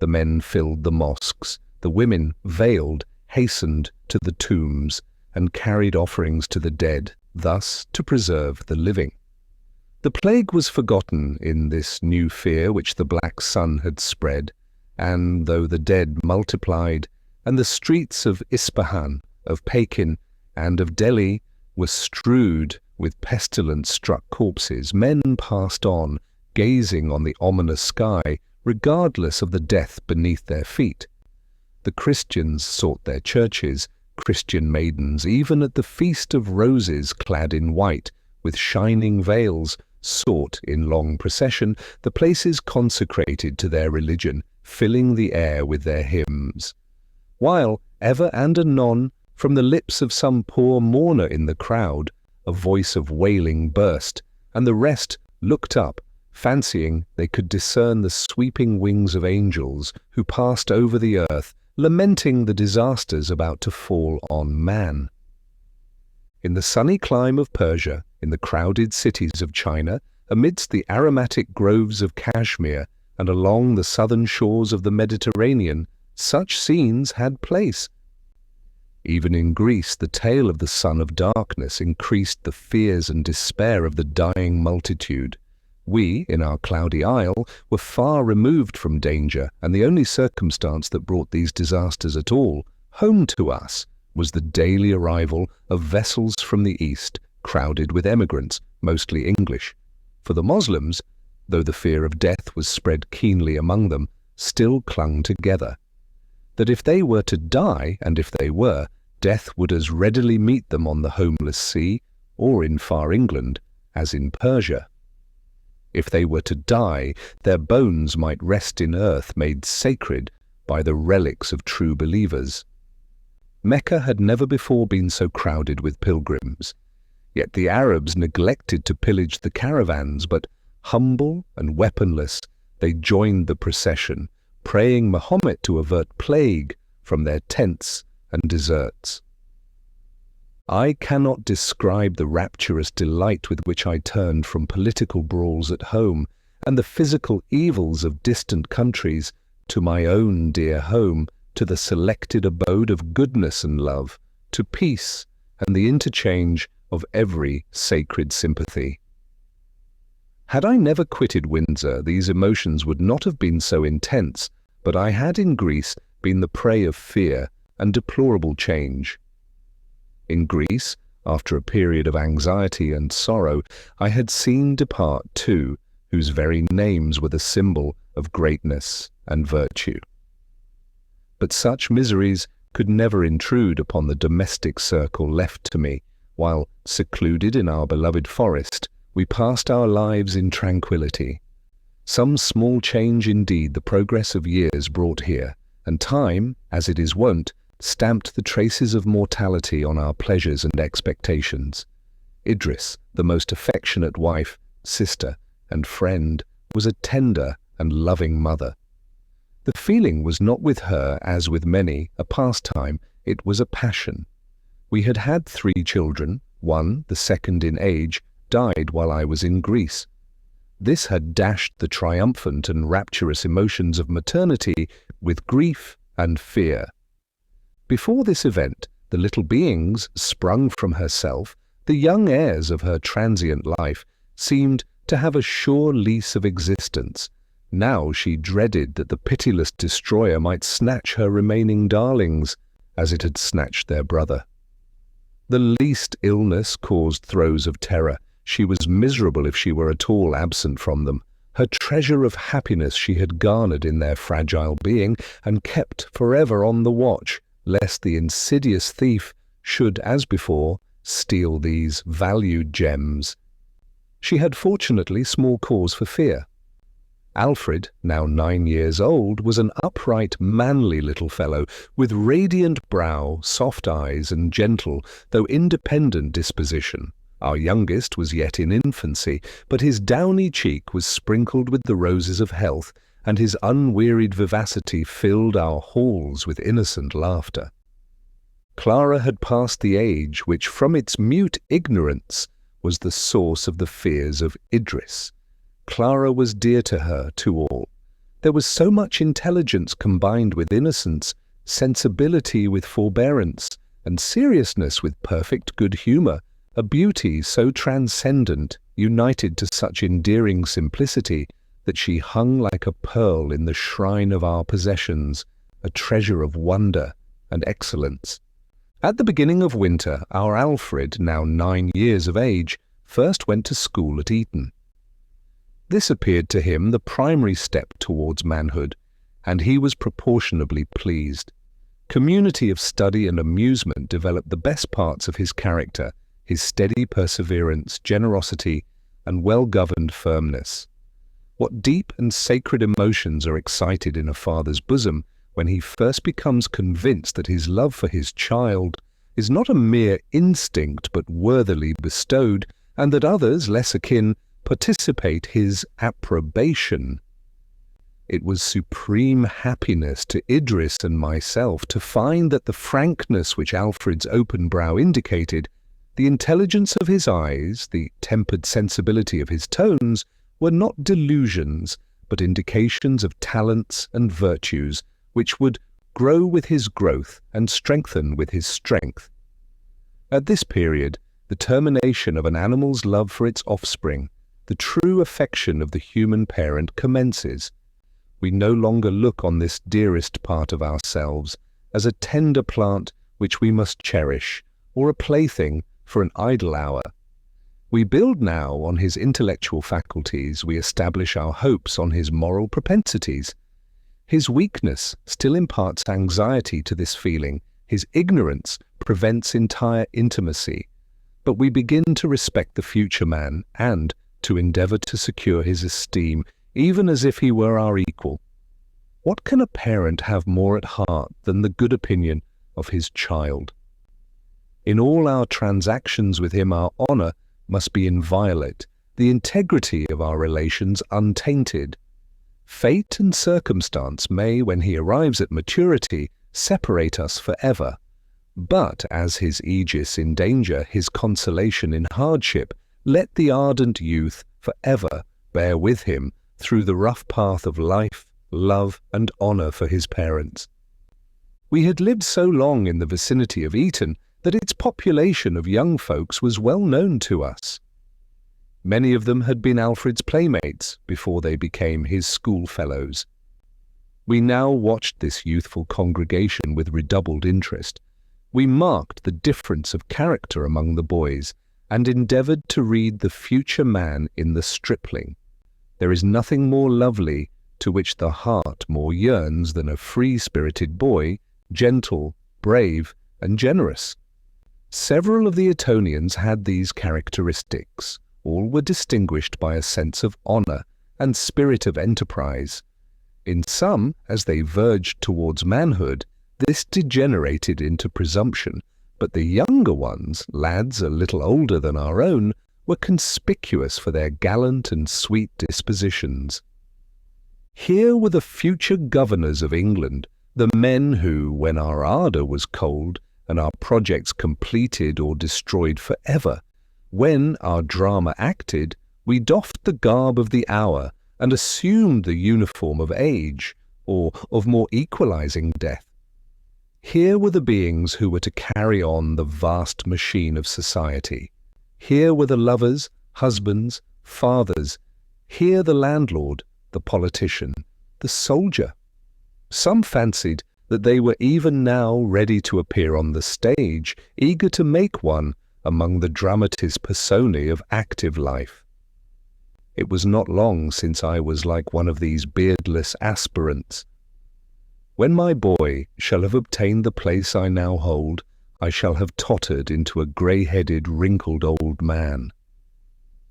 The men filled the mosques, the women, veiled, hastened to the tombs, and carried offerings to the dead, thus to preserve the living. The plague was forgotten in this new fear which the black sun had spread, and though the dead multiplied, and the streets of Ispahan, of Pekin, and of Delhi were strewed with pestilence-struck corpses, men passed on, gazing on the ominous sky, regardless of the death beneath their feet. The Christians sought their churches, Christian maidens, even at the Feast of Roses clad in white, with shining veils, sought in long procession the places consecrated to their religion, filling the air with their hymns. While, ever and anon, from the lips of some poor mourner in the crowd, a voice of wailing burst, and the rest looked up, fancying they could discern the sweeping wings of angels who passed over the earth, lamenting the disasters about to fall on man. In the sunny clime of Persia, in the crowded cities of China, amidst the aromatic groves of Kashmir, and along the southern shores of the Mediterranean, such scenes had place. Even in Greece, the tale of the son of darkness increased the fears and despair of the dying multitude. We, in our cloudy isle, were far removed from danger, and the only circumstance that brought these disasters at all home to us was the daily arrival of vessels from the east, crowded with emigrants, mostly English. For the Moslems, though the fear of death was spread keenly among them, still clung together. That if they were to die, and if they were, death would as readily meet them on the homeless sea, or in far England, as in Persia. If they were to die, their bones might rest in earth made sacred by the relics of true believers. Mecca had never before been so crowded with pilgrims. Yet the Arabs neglected to pillage the caravans, but, humble and weaponless, they joined the procession, praying Mahomet to avert plague from their tents and deserts. I cannot describe the rapturous delight with which I turned from political brawls at home and the physical evils of distant countries to my own dear home, to the selected abode of goodness and love, to peace and the interchange of every sacred sympathy. Had I never quitted Windsor, these emotions would not have been so intense, but I had in Greece been the prey of fear and deplorable change. In Greece, after a period of anxiety and sorrow, I had seen depart two whose very names were the symbol of greatness and virtue. But such miseries could never intrude upon the domestic circle left to me, while, secluded in our beloved forest, we passed our lives in tranquillity. Some small change indeed the progress of years brought here, and time, as it is wont, stamped the traces of mortality on our pleasures and expectations. Idris, the most affectionate wife, sister, and friend, was a tender and loving mother. The feeling was not with her, as with many, a pastime, it was a passion. We had had 3 children. One, the second in age, died while I was in Greece. This had dashed the triumphant and rapturous emotions of maternity with grief and fear. Before this event, the little beings sprung from herself, the young heirs of her transient life, seemed to have a sure lease of existence. Now she dreaded that the pitiless destroyer might snatch her remaining darlings, as it had snatched their brother. The least illness caused throes of terror. She was miserable if she were at all absent from them. Her treasure of happiness she had garnered in their fragile being, and kept forever on the watch, lest the insidious thief should, as before, steal these valued gems. She had fortunately small cause for fear. Alfred, now 9 years old, was an upright, manly little fellow, with radiant brow, soft eyes, and gentle, though independent disposition. Our youngest was yet in infancy, but his downy cheek was sprinkled with the roses of health, and his unwearied vivacity filled our halls with innocent laughter. Clara had passed the age which, from its mute ignorance, was the source of the fears of Idris. Clara was dear to her, to all. There was so much intelligence combined with innocence, sensibility with forbearance, and seriousness with perfect good humour, a beauty so transcendent, united to such endearing simplicity, that she hung like a pearl in the shrine of our possessions, a treasure of wonder and excellence. At the beginning of winter, our Alfred, now 9 years of age, first went to school at Eton. This appeared to him the primary step towards manhood, and he was proportionably pleased. Community of study and amusement developed the best parts of his character, his steady perseverance, generosity, and well-governed firmness. What deep and sacred emotions are excited in a father's bosom when he first becomes convinced that his love for his child is not a mere instinct but worthily bestowed, and that others, less akin, participate his approbation. It was supreme happiness to Idris and myself to find that the frankness which Alfred's open brow indicated, the intelligence of his eyes, the tempered sensibility of his tones, were not delusions, but indications of talents and virtues which would grow with his growth and strengthen with his strength. At this period, the termination of an animal's love for its offspring, the true affection of the human parent, commences. We no longer look on this dearest part of ourselves as a tender plant which we must cherish, or a plaything for an idle hour. We build now on his intellectual faculties, we establish our hopes on his moral propensities. His weakness still imparts anxiety to this feeling, his ignorance prevents entire intimacy, but we begin to respect the future man and to endeavor to secure his esteem, even as if he were our equal. What can a parent have more at heart than the good opinion of his child? In all our transactions with him, our honor must be inviolate, the integrity of our relations untainted. Fate and circumstance may, when he arrives at maturity, separate us forever. But as his aegis in danger, his consolation in hardship, let the ardent youth forever bear with him through the rough path of life, love, and honor for his parents. We had lived so long in the vicinity of Eton that its population of young folks was well known to us. Many of them had been Alfred's playmates before they became his schoolfellows. We now watched this youthful congregation with redoubled interest. We marked the difference of character among the boys and endeavored to read the future man in the stripling. There is nothing more lovely to which the heart more yearns than a free-spirited boy, gentle, brave, and generous. Several of the Etonians had these characteristics. All were distinguished by a sense of honor and spirit of enterprise. In some, as they verged towards manhood, this degenerated into presumption, but the younger ones, lads a little older than our own, were conspicuous for their gallant and sweet dispositions. Here were the future governors of England, the men who, when our ardor was cold and our projects completed or destroyed forever, when our drama acted, we doffed the garb of the hour and assumed the uniform of age, or of more equalizing death. Here were the beings who were to carry on the vast machine of society. Here were the lovers, husbands, fathers. Here the landlord, the politician, the soldier. Some fancied that they were even now ready to appear on the stage, eager to make one among the dramatis personae of active life. It was not long since I was like one of these beardless aspirants. When my boy shall have obtained the place I now hold, I shall have tottered into a grey-headed, wrinkled old man.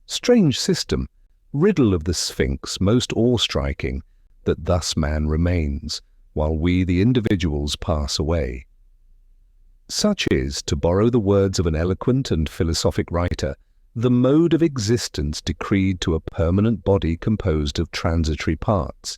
Strange system, riddle of the Sphinx, most awe-striking, that thus man remains, while we the individuals pass away. Such is, to borrow the words of an eloquent and philosophic writer, the mode of existence decreed to a permanent body composed of transitory parts,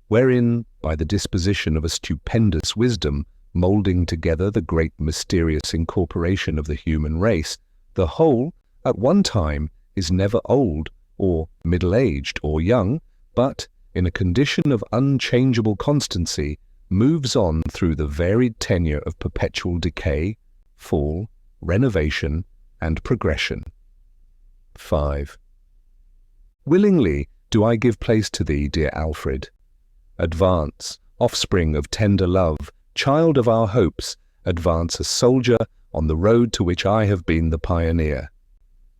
wherein, by the disposition of a stupendous wisdom, moulding together the great mysterious incorporation of the human race, the whole, at one time, is never old, or middle-aged, or young, but, in a condition of unchangeable constancy, moves on through the varied tenure of perpetual decay, fall, renovation, and progression. 5. Willingly do I give place to thee, dear Alfred. Advance, offspring of tender love, child of our hopes, advance a soldier on the road to which I have been the pioneer.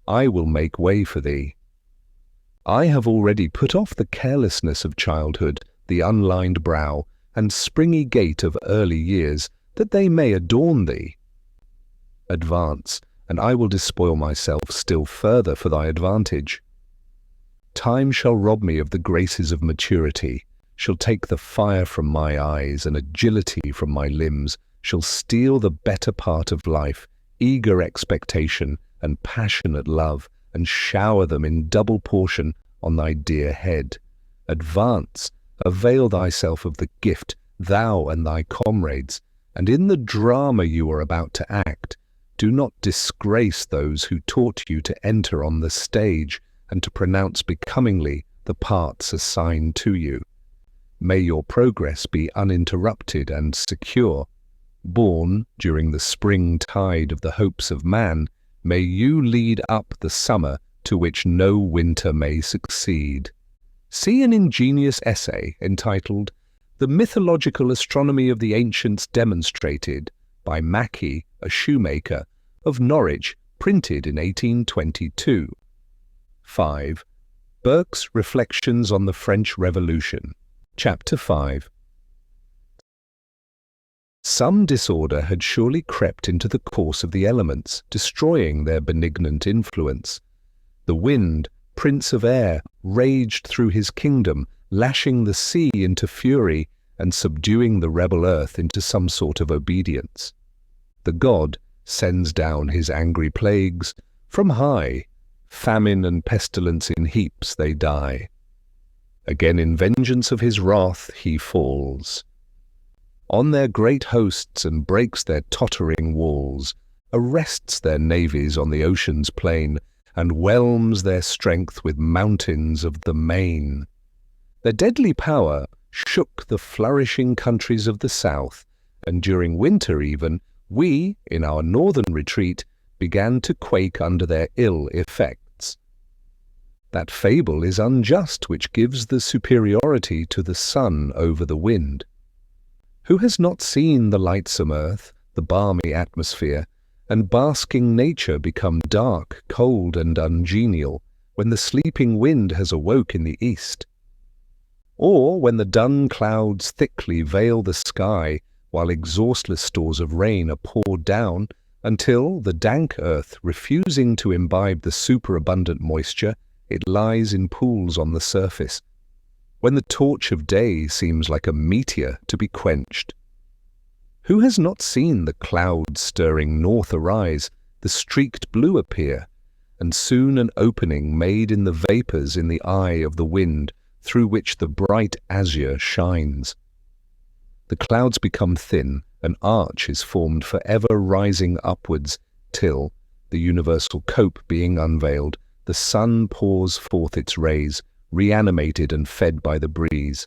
I will make way for thee. I have already put off the carelessness of childhood, the unlined brow, and springy gait of early years, that they may adorn thee. Advance, and I will despoil myself still further for thy advantage. Time shall rob me of the graces of maturity, shall take the fire from my eyes and agility from my limbs, shall steal the better part of life, eager expectation and passionate love, and shower them in double portion on thy dear head. Advance, avail thyself of the gift, thou and thy comrades, and in the drama you are about to act, do not disgrace those who taught you to enter on the stage and to pronounce becomingly the parts assigned to you. May your progress be uninterrupted and secure. Born during the spring tide of the hopes of man, may you lead up the summer to which no winter may succeed. See an ingenious essay entitled The Mythological Astronomy of the Ancients Demonstrated by Mackey, a shoemaker, of Norwich, printed in 1822. 5. Burke's Reflections on the French Revolution. Chapter 5. Some disorder had surely crept into the course of the elements, destroying their benignant influence. The wind, prince of air, raged through his kingdom, lashing the sea into fury and subduing the rebel earth into some sort of obedience. The god sends down his angry plagues from high. Famine and pestilence in heaps they die. Again in vengeance of his wrath he falls on their great hosts and breaks their tottering walls, arrests their navies on the ocean's plain, and whelms their strength with mountains of the main. Their deadly power shook the flourishing countries of the south, and during winter even, we, in our northern retreat, began to quake under their ill effects. That fable is unjust which gives the superiority to the sun over the wind. Who has not seen the lightsome earth, the balmy atmosphere, and basking nature become dark, cold, and ungenial when the sleeping wind has awoke in the east? Or when the dun clouds thickly veil the sky while exhaustless stores of rain are poured down, until, the dank earth refusing to imbibe the superabundant moisture, it lies in pools on the surface, when the torch of day seems like a meteor to be quenched? Who has not seen the clouds stirring north arise, the streaked blue appear, and soon an opening made in the vapours in the eye of the wind, through which the bright azure shines? The clouds become thin, an arch is formed for ever rising upwards, till, the universal cope being unveiled, the sun pours forth its rays, reanimated and fed by the breeze.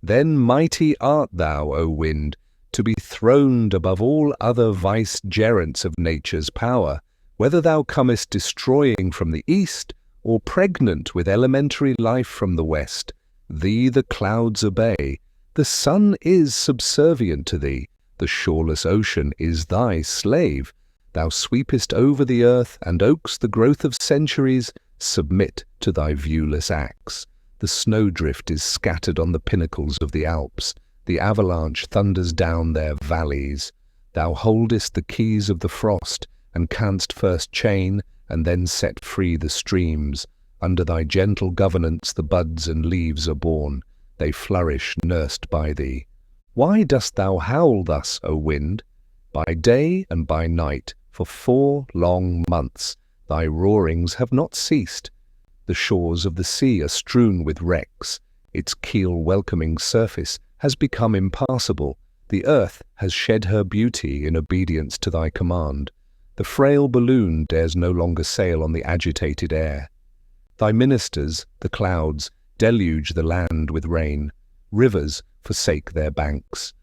Then mighty art thou, O wind, to be throned above all other vicegerents of nature's power, whether thou comest destroying from the east, or pregnant with elementary life from the west. Thee the clouds obey, the sun is subservient to thee, the shoreless ocean is thy slave. Thou sweepest over the earth, and oaks the growth of centuries submit to thy viewless axe. The snowdrift is scattered on the pinnacles of the Alps, the avalanche thunders down their valleys. Thou holdest the keys of the frost, and canst first chain, and then set free the streams. Under thy gentle governance the buds and leaves are born, they flourish nursed by thee. Why dost thou howl thus, O wind? By day and by night, for 4 long months, thy roarings have not ceased. The shores of the sea are strewn with wrecks. Its keel-welcoming surface has become impassable. The earth has shed her beauty in obedience to thy command. The frail balloon dares no longer sail on the agitated air. Thy ministers, the clouds, deluge the land with rain. Rivers forsake their banks.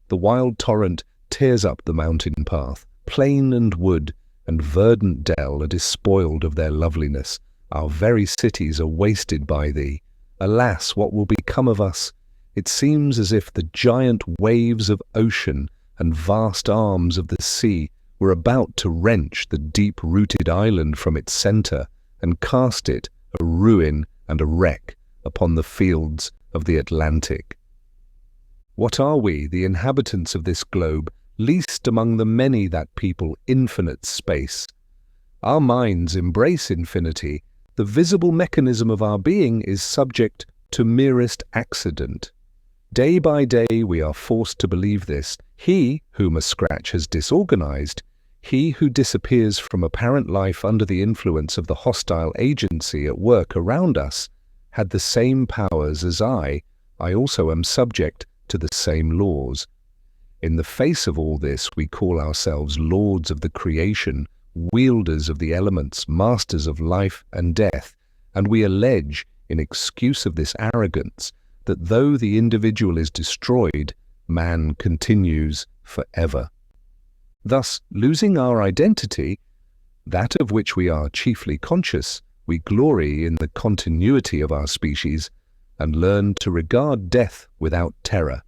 The wild torrent tears up the mountain path. Plain and wood and verdant dell are despoiled of their loveliness. Our very cities are wasted by thee. Alas, what will become of us? It seems as if the giant waves of ocean and vast arms of the sea were about to wrench the deep-rooted island from its center and cast it, a ruin and a wreck, upon the fields of the Atlantic. What are we, the inhabitants of this globe, least among the many that people infinite space? Our minds embrace infinity. The visible mechanism of our being is subject to merest accident. Day by day we are forced to believe this. He whom a scratch has disorganized, he who disappears from apparent life under the influence of the hostile agency at work around us, had the same powers as I also am subject to the same laws. In the face of all this, we call ourselves lords of the creation, wielders of the elements, masters of life and death, and we allege, in excuse of this arrogance, that though the individual is destroyed, man continues forever. Thus, losing our identity, that of which we are chiefly conscious, we glory in the continuity of our species and learn to regard death without terror.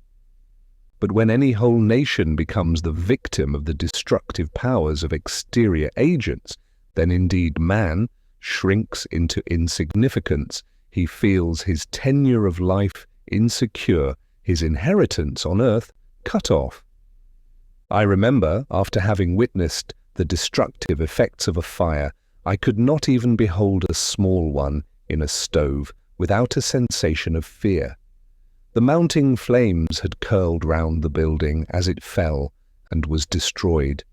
But when any whole nation becomes the victim of the destructive powers of exterior agents, then indeed man shrinks into insignificance. He feels his tenure of life insecure, his inheritance on earth cut off. I remember, after having witnessed the destructive effects of a fire, I could not even behold a small one in a stove without a sensation of fear. The mounting flames had curled round the building as it fell and was destroyed.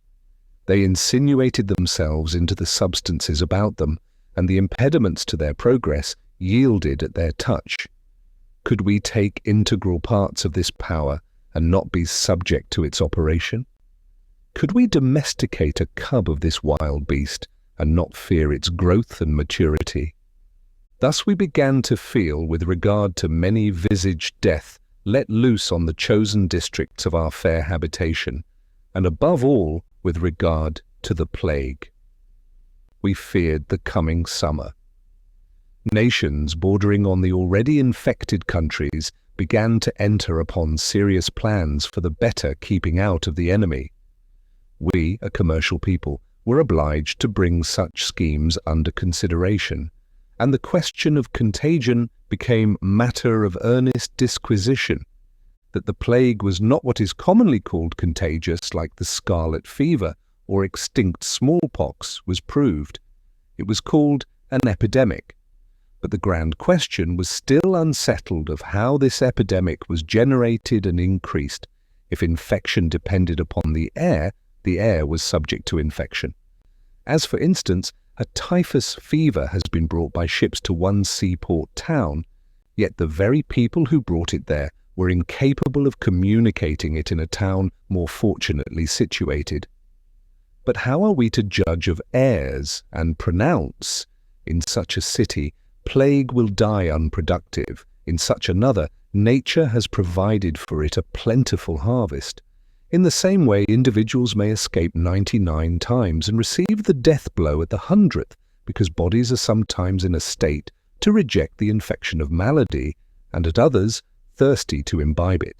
They insinuated themselves into the substances about them, and the impediments to their progress yielded at their touch. Could we take integral parts of this power and not be subject to its operation? Could we domesticate a cub of this wild beast and not fear its growth and maturity? Thus we began to feel, with regard to many-visaged death let loose on the chosen districts of our fair habitation, and above all with regard to the plague. We feared the coming summer. Nations bordering on the already infected countries began to enter upon serious plans for the better keeping out of the enemy. We, a commercial people, were obliged to bring such schemes under consideration, and the question of contagion became matter of earnest disquisition. That the plague was not what is commonly called contagious, like the scarlet fever or extinct smallpox, was proved. It was called an epidemic. But the grand question was still unsettled of how this epidemic was generated and increased. If infection depended upon the air was subject to infection. As for instance, a typhus fever has been brought by ships to one seaport town, yet the very people who brought it there were incapable of communicating it in a town more fortunately situated. But how are we to judge of airs and pronounce, in such a city, plague will die unproductive, in such another, nature has provided for it a plentiful harvest? In the same way, individuals may escape 99 times and receive the death blow at the 100th, because bodies are sometimes in a state to reject the infection of malady, and at others thirsty to imbibe it.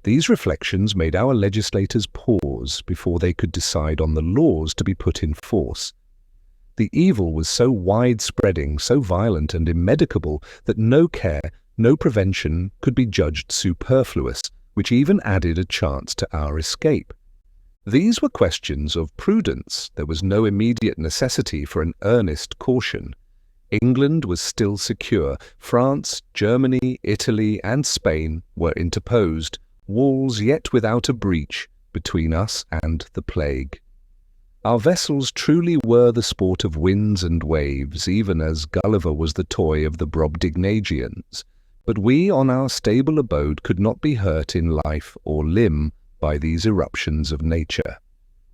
These reflections made our legislators pause before they could decide on the laws to be put in force. The evil was so widespreading, so violent and immedicable that no care, no prevention could be judged superfluous, which even added a chance to our escape. These were questions of prudence. There was no immediate necessity for an earnest caution. England was still secure. France, Germany, Italy, and Spain were interposed, walls yet without a breach between us and the plague. Our vessels truly were the sport of winds and waves, even as Gulliver was the toy of the Brobdingnagians. But we on our stable abode could not be hurt in life or limb by these eruptions of nature.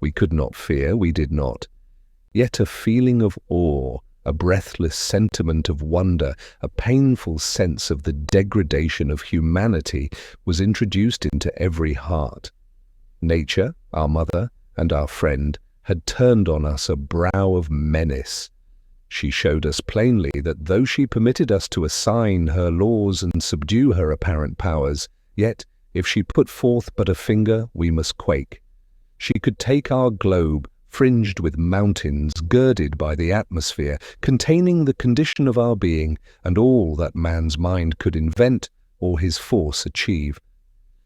We could not fear, we did not. Yet a feeling of awe, a breathless sentiment of wonder, a painful sense of the degradation of humanity was introduced into every heart. Nature, our mother and our friend, had turned on us a brow of menace. She showed us plainly that though she permitted us to assign her laws and subdue her apparent powers, yet, if she put forth but a finger, we must quake. She could take our globe, fringed with mountains, girded by the atmosphere, containing the condition of our being and all that man's mind could invent or his force achieve.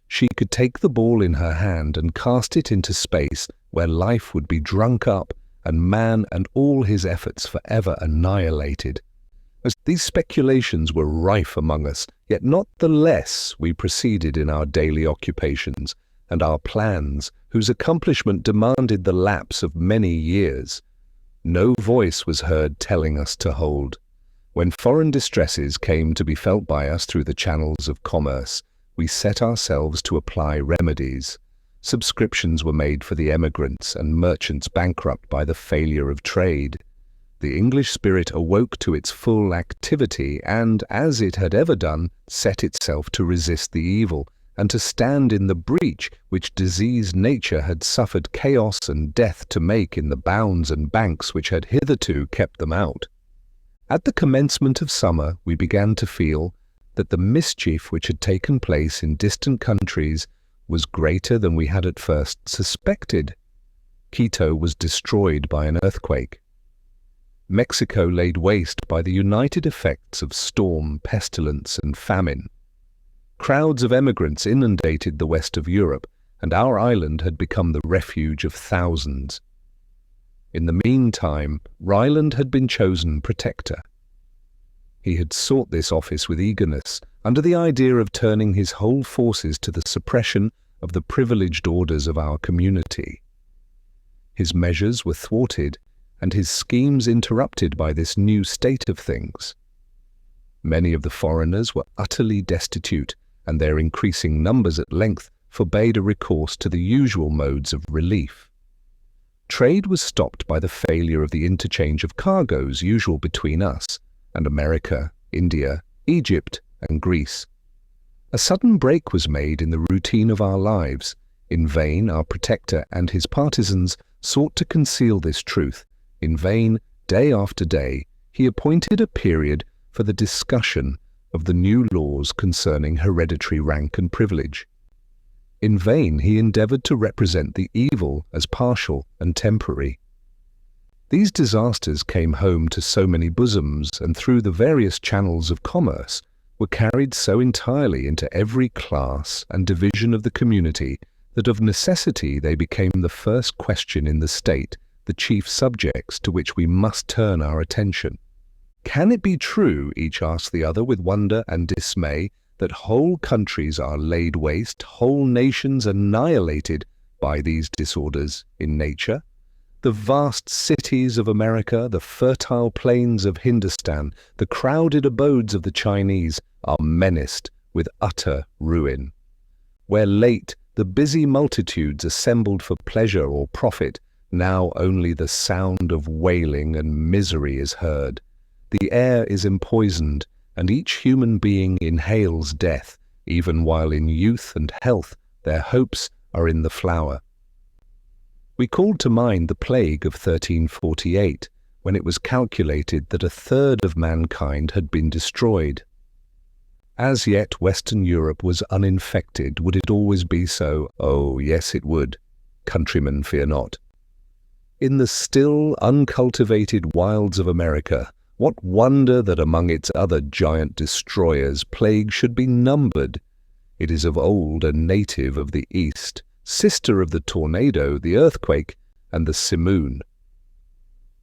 She could take the ball in her hand and cast it into space, where life would be drunk up and man and all his efforts forever annihilated. As these speculations were rife among us, yet not the less we proceeded in our daily occupations and our plans, whose accomplishment demanded the lapse of many years. No voice was heard telling us to hold. When foreign distresses came to be felt by us through the channels of commerce, we set ourselves to apply remedies. Subscriptions were made for the emigrants and merchants bankrupt by the failure of trade. The English spirit awoke to its full activity and, as it had ever done, set itself to resist the evil and to stand in the breach which diseased nature had suffered chaos and death to make in the bounds and banks which had hitherto kept them out. At the commencement of summer we began to feel that the mischief which had taken place in distant countries was greater than we had at first suspected. Quito was destroyed by an earthquake. Mexico laid waste by the united effects of storm, pestilence, and famine. Crowds of emigrants inundated the west of Europe, and our island had become the refuge of thousands. In the meantime, Ryland had been chosen protector. He had sought this office with eagerness, under the idea of turning his whole forces to the suppression of the privileged orders of our community. His measures were thwarted, and his schemes interrupted by this new state of things. Many of the foreigners were utterly destitute, and their increasing numbers at length forbade a recourse to the usual modes of relief. Trade was stopped by the failure of the interchange of cargoes usual between us and America, India, Egypt, and Greece. A sudden break was made in the routine of our lives. In vain our protector and his partisans sought to conceal this truth. In vain, day after day, he appointed a period for the discussion of the new laws concerning hereditary rank and privilege. In vain he endeavored to represent the evil as partial and temporary. These disasters came home to so many bosoms, and through the various channels of commerce were carried so entirely into every class and division of the community that of necessity they became the first question in the state, the chief subjects to which we must turn our attention. Can it be true, each asked the other with wonder and dismay, that whole countries are laid waste, whole nations annihilated by these disorders in nature? The vast cities of America, the fertile plains of Hindustan, the crowded abodes of the Chinese are menaced with utter ruin. Where late the busy multitudes assembled for pleasure or profit, now only the sound of wailing and misery is heard. The air is empoisoned, and each human being inhales death, even while in youth and health their hopes are in the flower. We called to mind the plague of 1348, when it was calculated that a third of mankind had been destroyed. As yet Western Europe was uninfected. Would it always be so? Oh, yes, it would. Countrymen, fear not. In the still, uncultivated wilds of America, what wonder that among its other giant destroyers plague should be numbered. It is of old a native of the East, sister of the tornado, the earthquake, and the simoon.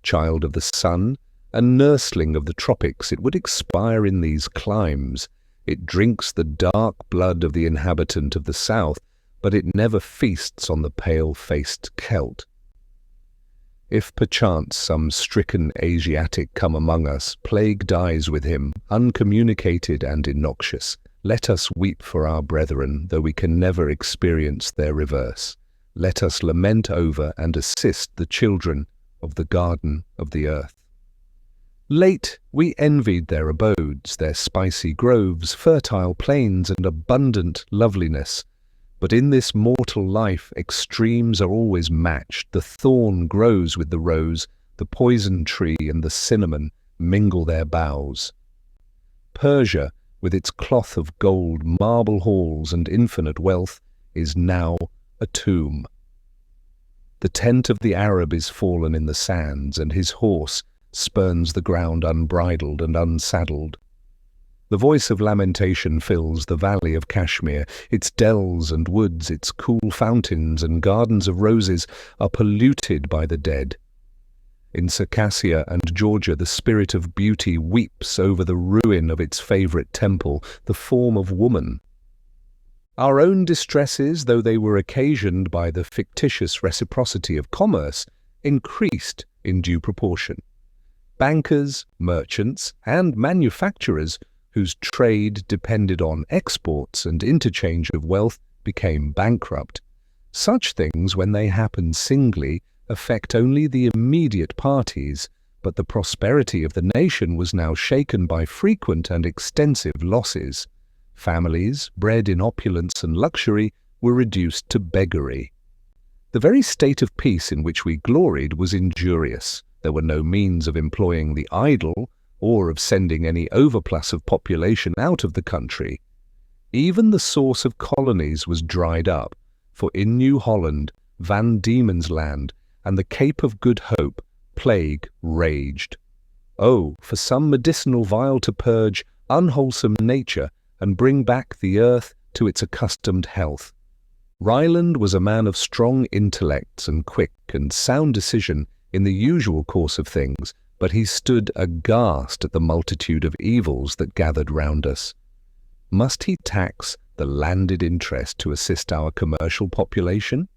Child of the sun, and nursling of the tropics, it would expire in these climes. It drinks the dark blood of the inhabitant of the south, but it never feasts on the pale-faced Celt. If perchance some stricken Asiatic come among us, plague dies with him, uncommunicated and innoxious. Let us weep for our brethren, though we can never experience their reverse. Let us lament over and assist the children of the garden of the earth. Late we envied their abodes, their spicy groves, fertile plains, and abundant loveliness. But in this mortal life extremes are always matched. The thorn grows with the rose, the poison tree and the cinnamon mingle their boughs. Persia, with its cloth of gold, marble halls, and infinite wealth, is now a tomb. The tent of the Arab is fallen in the sands, and his horse spurns the ground unbridled and unsaddled. The voice of lamentation fills the valley of Kashmir. Its dells and woods, its cool fountains and gardens of roses are polluted by the dead. In Circassia and Georgia, the spirit of beauty weeps over the ruin of its favourite temple, the form of woman. Our own distresses, though they were occasioned by the fictitious reciprocity of commerce, increased in due proportion. Bankers, merchants, and manufacturers, whose trade depended on exports and interchange of wealth, became bankrupt. Such things, when they happen singly, affect only the immediate parties, but the prosperity of the nation was now shaken by frequent and extensive losses. Families, bred in opulence and luxury, were reduced to beggary. The very state of peace in which we gloried was injurious. There were no means of employing the idle, or of sending any overplus of population out of the country. Even the source of colonies was dried up, for in New Holland, Van Diemen's Land, and the Cape of Good Hope, plague raged. Oh, for some medicinal vial to purge unwholesome nature and bring back the earth to its accustomed health. Ryland was a man of strong intellects and quick and sound decision in the usual course of things, but he stood aghast at the multitude of evils that gathered round us. Must he tax the landed interest to assist our commercial population?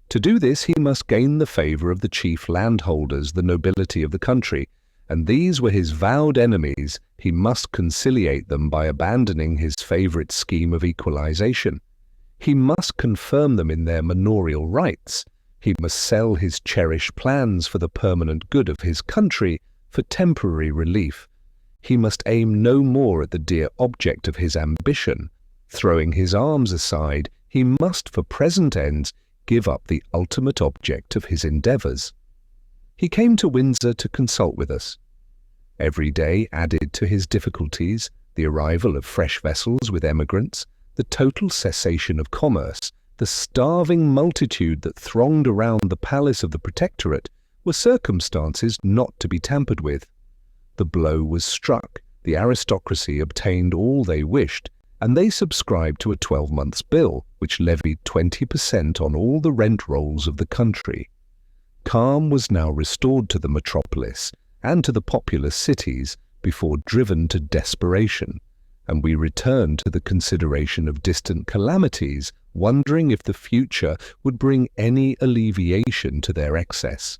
To do this he must gain the favour of the chief landholders, the nobility of the country, and these were his vowed enemies. He must conciliate them by abandoning his favourite scheme of equalization. He must confirm them in their manorial rights. He must sell his cherished plans for the permanent good of his country, for temporary relief. He must aim no more at the dear object of his ambition. Throwing his arms aside, he must, for present ends, give up the ultimate object of his endeavours. He came to Windsor to consult with us. Every day added to his difficulties the arrival of fresh vessels with emigrants, the total cessation of commerce, the starving multitude that thronged around the palace of the Protectorate, were circumstances not to be tampered with. The blow was struck, the aristocracy obtained all they wished, and they subscribed to a 12-months bill, which levied 20% on all the rent rolls of the country. Calm was now restored to the metropolis and to the populous cities before driven to desperation, and we returned to the consideration of distant calamities, wondering if the future would bring any alleviation to their excess.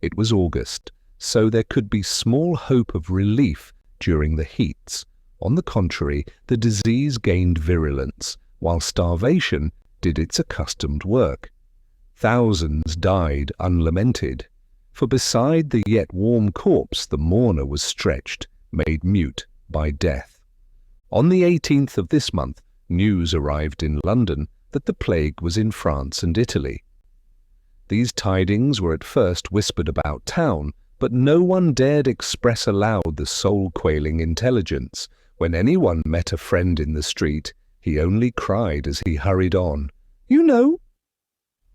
It was August, so there could be small hope of relief during the heats. On the contrary, the disease gained virulence, while starvation did its accustomed work. Thousands died unlamented, for beside the yet warm corpse the mourner was stretched, made mute by death. On the 18th of this month, news arrived in London that the plague was in France and Italy. These tidings were at first whispered about town, but no one dared express aloud the soul-quailing intelligence. When anyone met a friend in the street, he only cried as he hurried on, "You know,"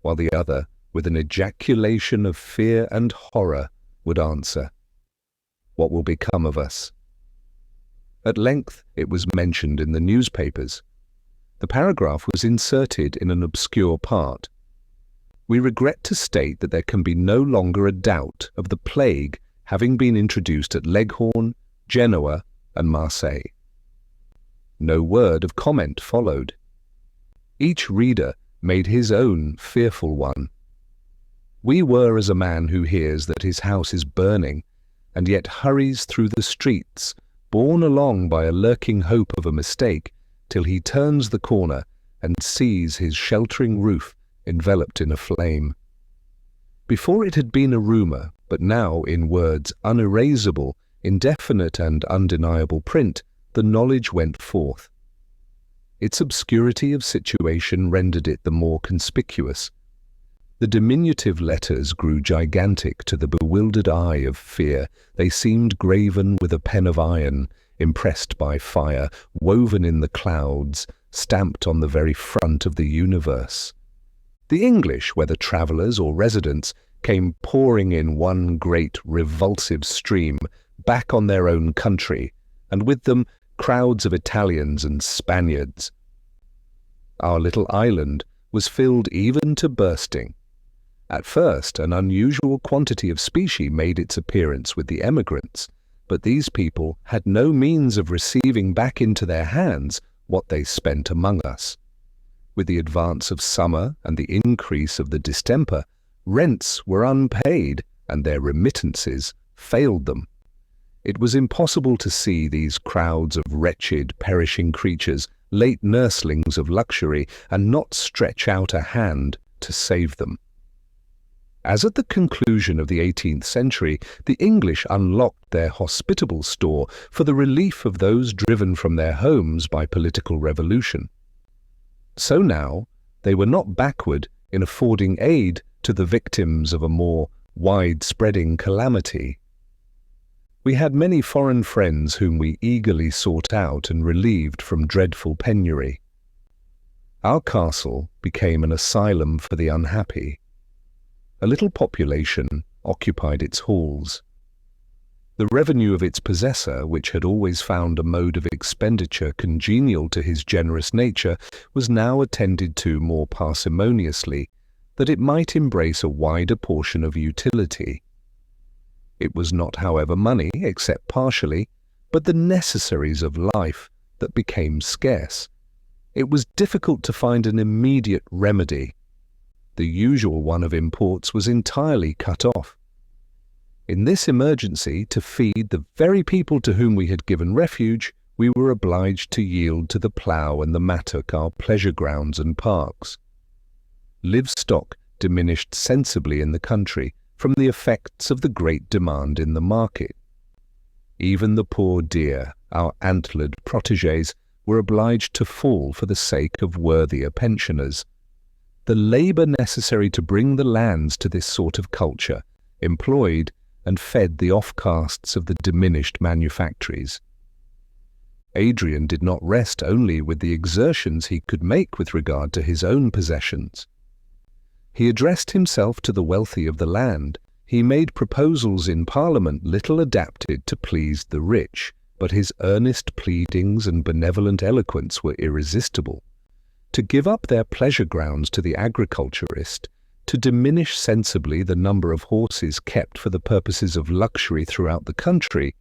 while the other, with an ejaculation of fear and horror, would answer, "What will become of us?" At length it was mentioned in the newspapers. The paragraph was inserted in an obscure part. We regret to state that there can be no longer a doubt of the plague having been introduced at Leghorn, Genoa, and Marseille. No word of comment followed. Each reader made his own fearful one. We were as a man who hears that his house is burning, and yet hurries through the streets, borne along by a lurking hope of a mistake, till he turns the corner and sees his sheltering roof enveloped in a flame. Before it had been a rumour, but now in words unerasable, indefinite and undeniable print, the knowledge went forth. Its obscurity of situation rendered it the more conspicuous. The diminutive letters grew gigantic to the bewildered eye of fear. They seemed graven with a pen of iron, impressed by fire, woven in the clouds, stamped on the very front of the universe. The English, whether travellers or residents, came pouring in one great revulsive stream back on their own country, and with them crowds of Italians and Spaniards. Our little island was filled even to bursting. At first, an unusual quantity of specie made its appearance with the emigrants, but these people had no means of receiving back into their hands what they spent among us. With the advance of summer and the increase of the distemper, rents were unpaid and their remittances failed them. It was impossible to see these crowds of wretched, perishing creatures, late nurslings of luxury, and not stretch out a hand to save them. As at the conclusion of the 18th century, the English unlocked their hospitable store for the relief of those driven from their homes by political revolution. So now, they were not backward in affording aid to the victims of a more wide-spreading calamity. We had many foreign friends whom we eagerly sought out and relieved from dreadful penury. Our castle became an asylum for the unhappy. A little population occupied its halls. The revenue of its possessor, which had always found a mode of expenditure congenial to his generous nature, was now attended to more parsimoniously, that it might embrace a wider portion of utility. It was not, however, money, except partially, but the necessaries of life that became scarce. It was difficult to find an immediate remedy. The usual one of imports was entirely cut off. In this emergency, to feed the very people to whom we had given refuge, we were obliged to yield to the plough and the mattock our pleasure grounds and parks. Livestock diminished sensibly in the country from the effects of the great demand in the market. Even the poor deer, our antlered protégés, were obliged to fall for the sake of worthier pensioners. The labour necessary to bring the lands to this sort of culture employed and fed the offcasts of the diminished manufactories. Adrian did not rest only with the exertions he could make with regard to his own possessions. He addressed himself to the wealthy of the land. He made proposals in Parliament little adapted to please the rich, but his earnest pleadings and benevolent eloquence were irresistible. To give up their pleasure grounds to the agriculturist, to diminish sensibly the number of horses kept for the purposes of luxury throughout the country,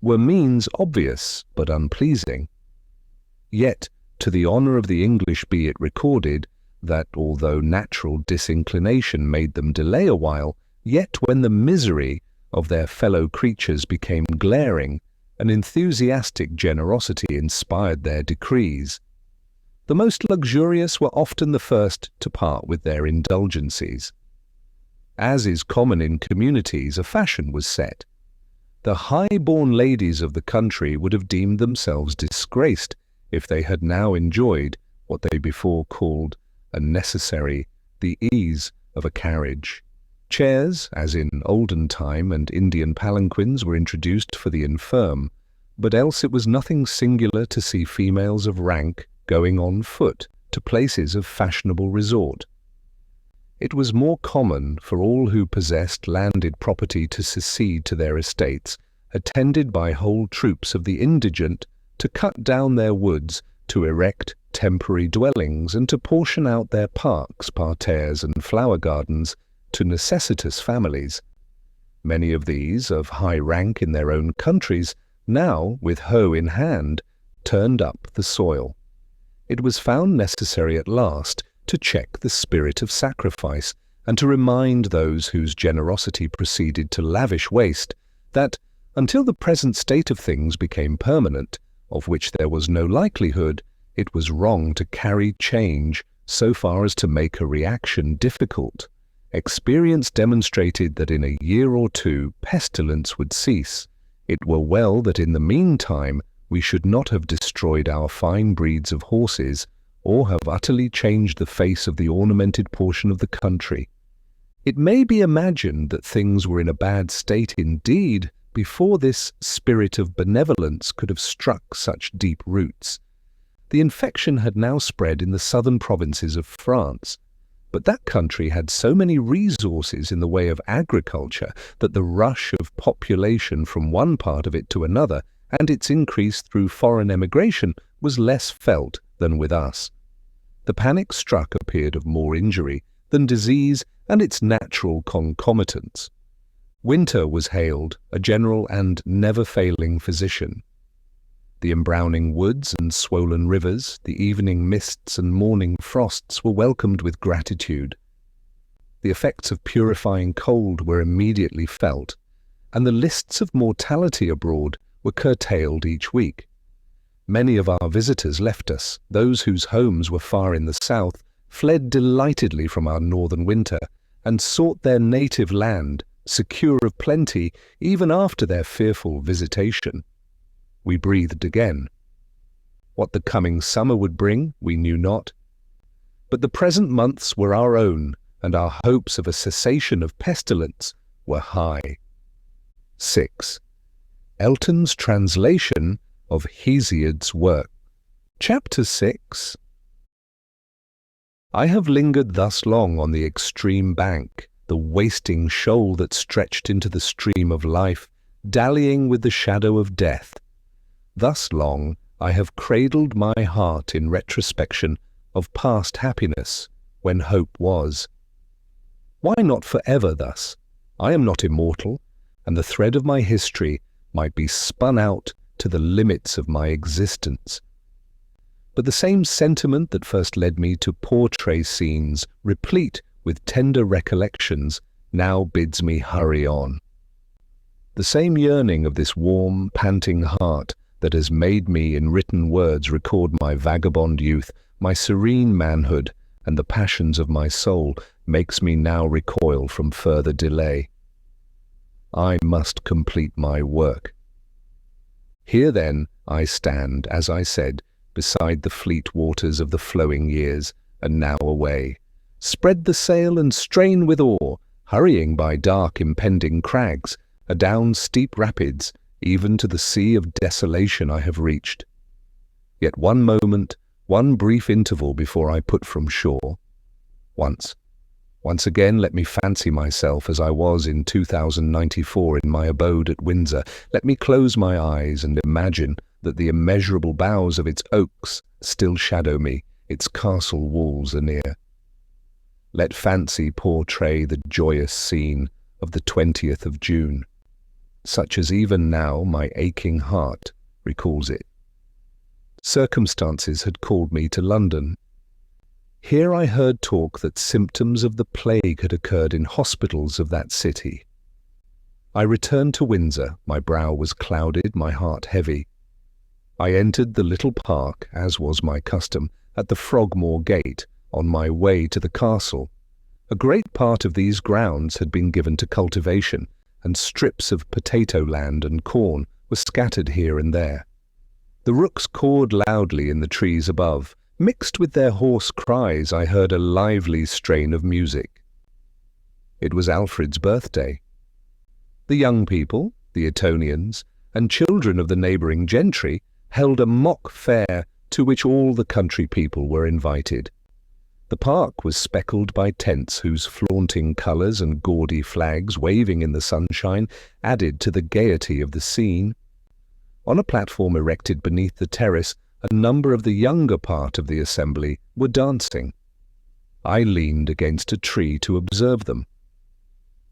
were means obvious but unpleasing. Yet, to the honour of the English be it recorded, that although natural disinclination made them delay a while, yet when the misery of their fellow creatures became glaring, an enthusiastic generosity inspired their decrees. The most luxurious were often the first to part with their indulgencies. As is common in communities, a fashion was set. The high-born ladies of the country would have deemed themselves disgraced if they had now enjoyed what they before called a necessary, the ease of a carriage. Chairs, as in olden time, and Indian palanquins were introduced for the infirm, but else it was nothing singular to see females of rank going on foot to places of fashionable resort. It was more common for all who possessed landed property to secede to their estates, attended by whole troops of the indigent, to cut down their woods, to erect temporary dwellings, and to portion out their parks, parterres, and flower gardens to necessitous families. Many of these, of high rank in their own countries, now, with hoe in hand, turned up the soil. It was found necessary at last to check the spirit of sacrifice, and to remind those whose generosity proceeded to lavish waste that, until the present state of things became permanent, of which there was no likelihood, it was wrong to carry change so far as to make a reaction difficult. Experience demonstrated that in a year or two pestilence would cease. It were well that in the meantime we should not have destroyed our fine breeds of horses, or have utterly changed the face of the ornamented portion of the country. It may be imagined that things were in a bad state indeed before this spirit of benevolence could have struck such deep roots. The infection had now spread in the southern provinces of France. But that country had so many resources in the way of agriculture that the rush of population from one part of it to another and its increase through foreign emigration was less felt than with us. The panic struck a period of more injury than disease and its natural concomitants. Winter was hailed a general and never-failing physician. The embrowning woods and swollen rivers, the evening mists and morning frosts were welcomed with gratitude. The effects of purifying cold were immediately felt, and the lists of mortality abroad were curtailed each week. Many of our visitors left us. Those whose homes were far in the south fled delightedly from our northern winter and sought their native land, secure of plenty even after their fearful visitation. We breathed again. What the coming summer would bring, we knew not. But the present months were our own, and our hopes of a cessation of pestilence were high. 6. Elton's translation of Hesiod's work. Chapter 6. I have lingered thus long on the extreme bank, the wasting shoal that stretched into the stream of life, dallying with the shadow of death. Thus long I have cradled my heart in retrospection of past happiness, when hope was. Why not forever thus? I am not immortal, and the thread of my history might be spun out to the limits of my existence. But the same sentiment that first led me to portray scenes replete with tender recollections now bids me hurry on. The same yearning of this warm, panting heart that has made me in written words record my vagabond youth, my serene manhood, and the passions of my soul makes me now recoil from further delay. I must complete my work. Here then I stand, as I said, beside the fleet waters of the flowing years, and now away. Spread the sail and strain with oar, hurrying by dark impending crags, adown steep rapids, even to the sea of desolation I have reached. Yet one moment, one brief interval before I put from shore. Once again let me fancy myself as I was in 2094 in my abode at Windsor. Let me close my eyes and imagine that the immeasurable boughs of its oaks still shadow me, its castle walls are near. Let fancy portray the joyous scene of the 20th of June, such as even now my aching heart recalls it. Circumstances had called me to London. Here I heard talk that symptoms of the plague had occurred in hospitals of that city. I returned to Windsor. My brow was clouded, my heart heavy. I entered the little park, as was my custom, at the Frogmore Gate, on my way to the castle. A great part of these grounds had been given to cultivation, and strips of potato land and corn were scattered here and there. The rooks cawed loudly in the trees above. Mixed with their hoarse cries, I heard a lively strain of music. It was Alfred's birthday. The young people, the Etonians, and children of the neighbouring gentry held a mock fair to which all the country people were invited. The park was speckled by tents whose flaunting colours and gaudy flags waving in the sunshine added to the gaiety of the scene. On a platform erected beneath the terrace, a number of the younger part of the assembly were dancing. I leaned against a tree to observe them.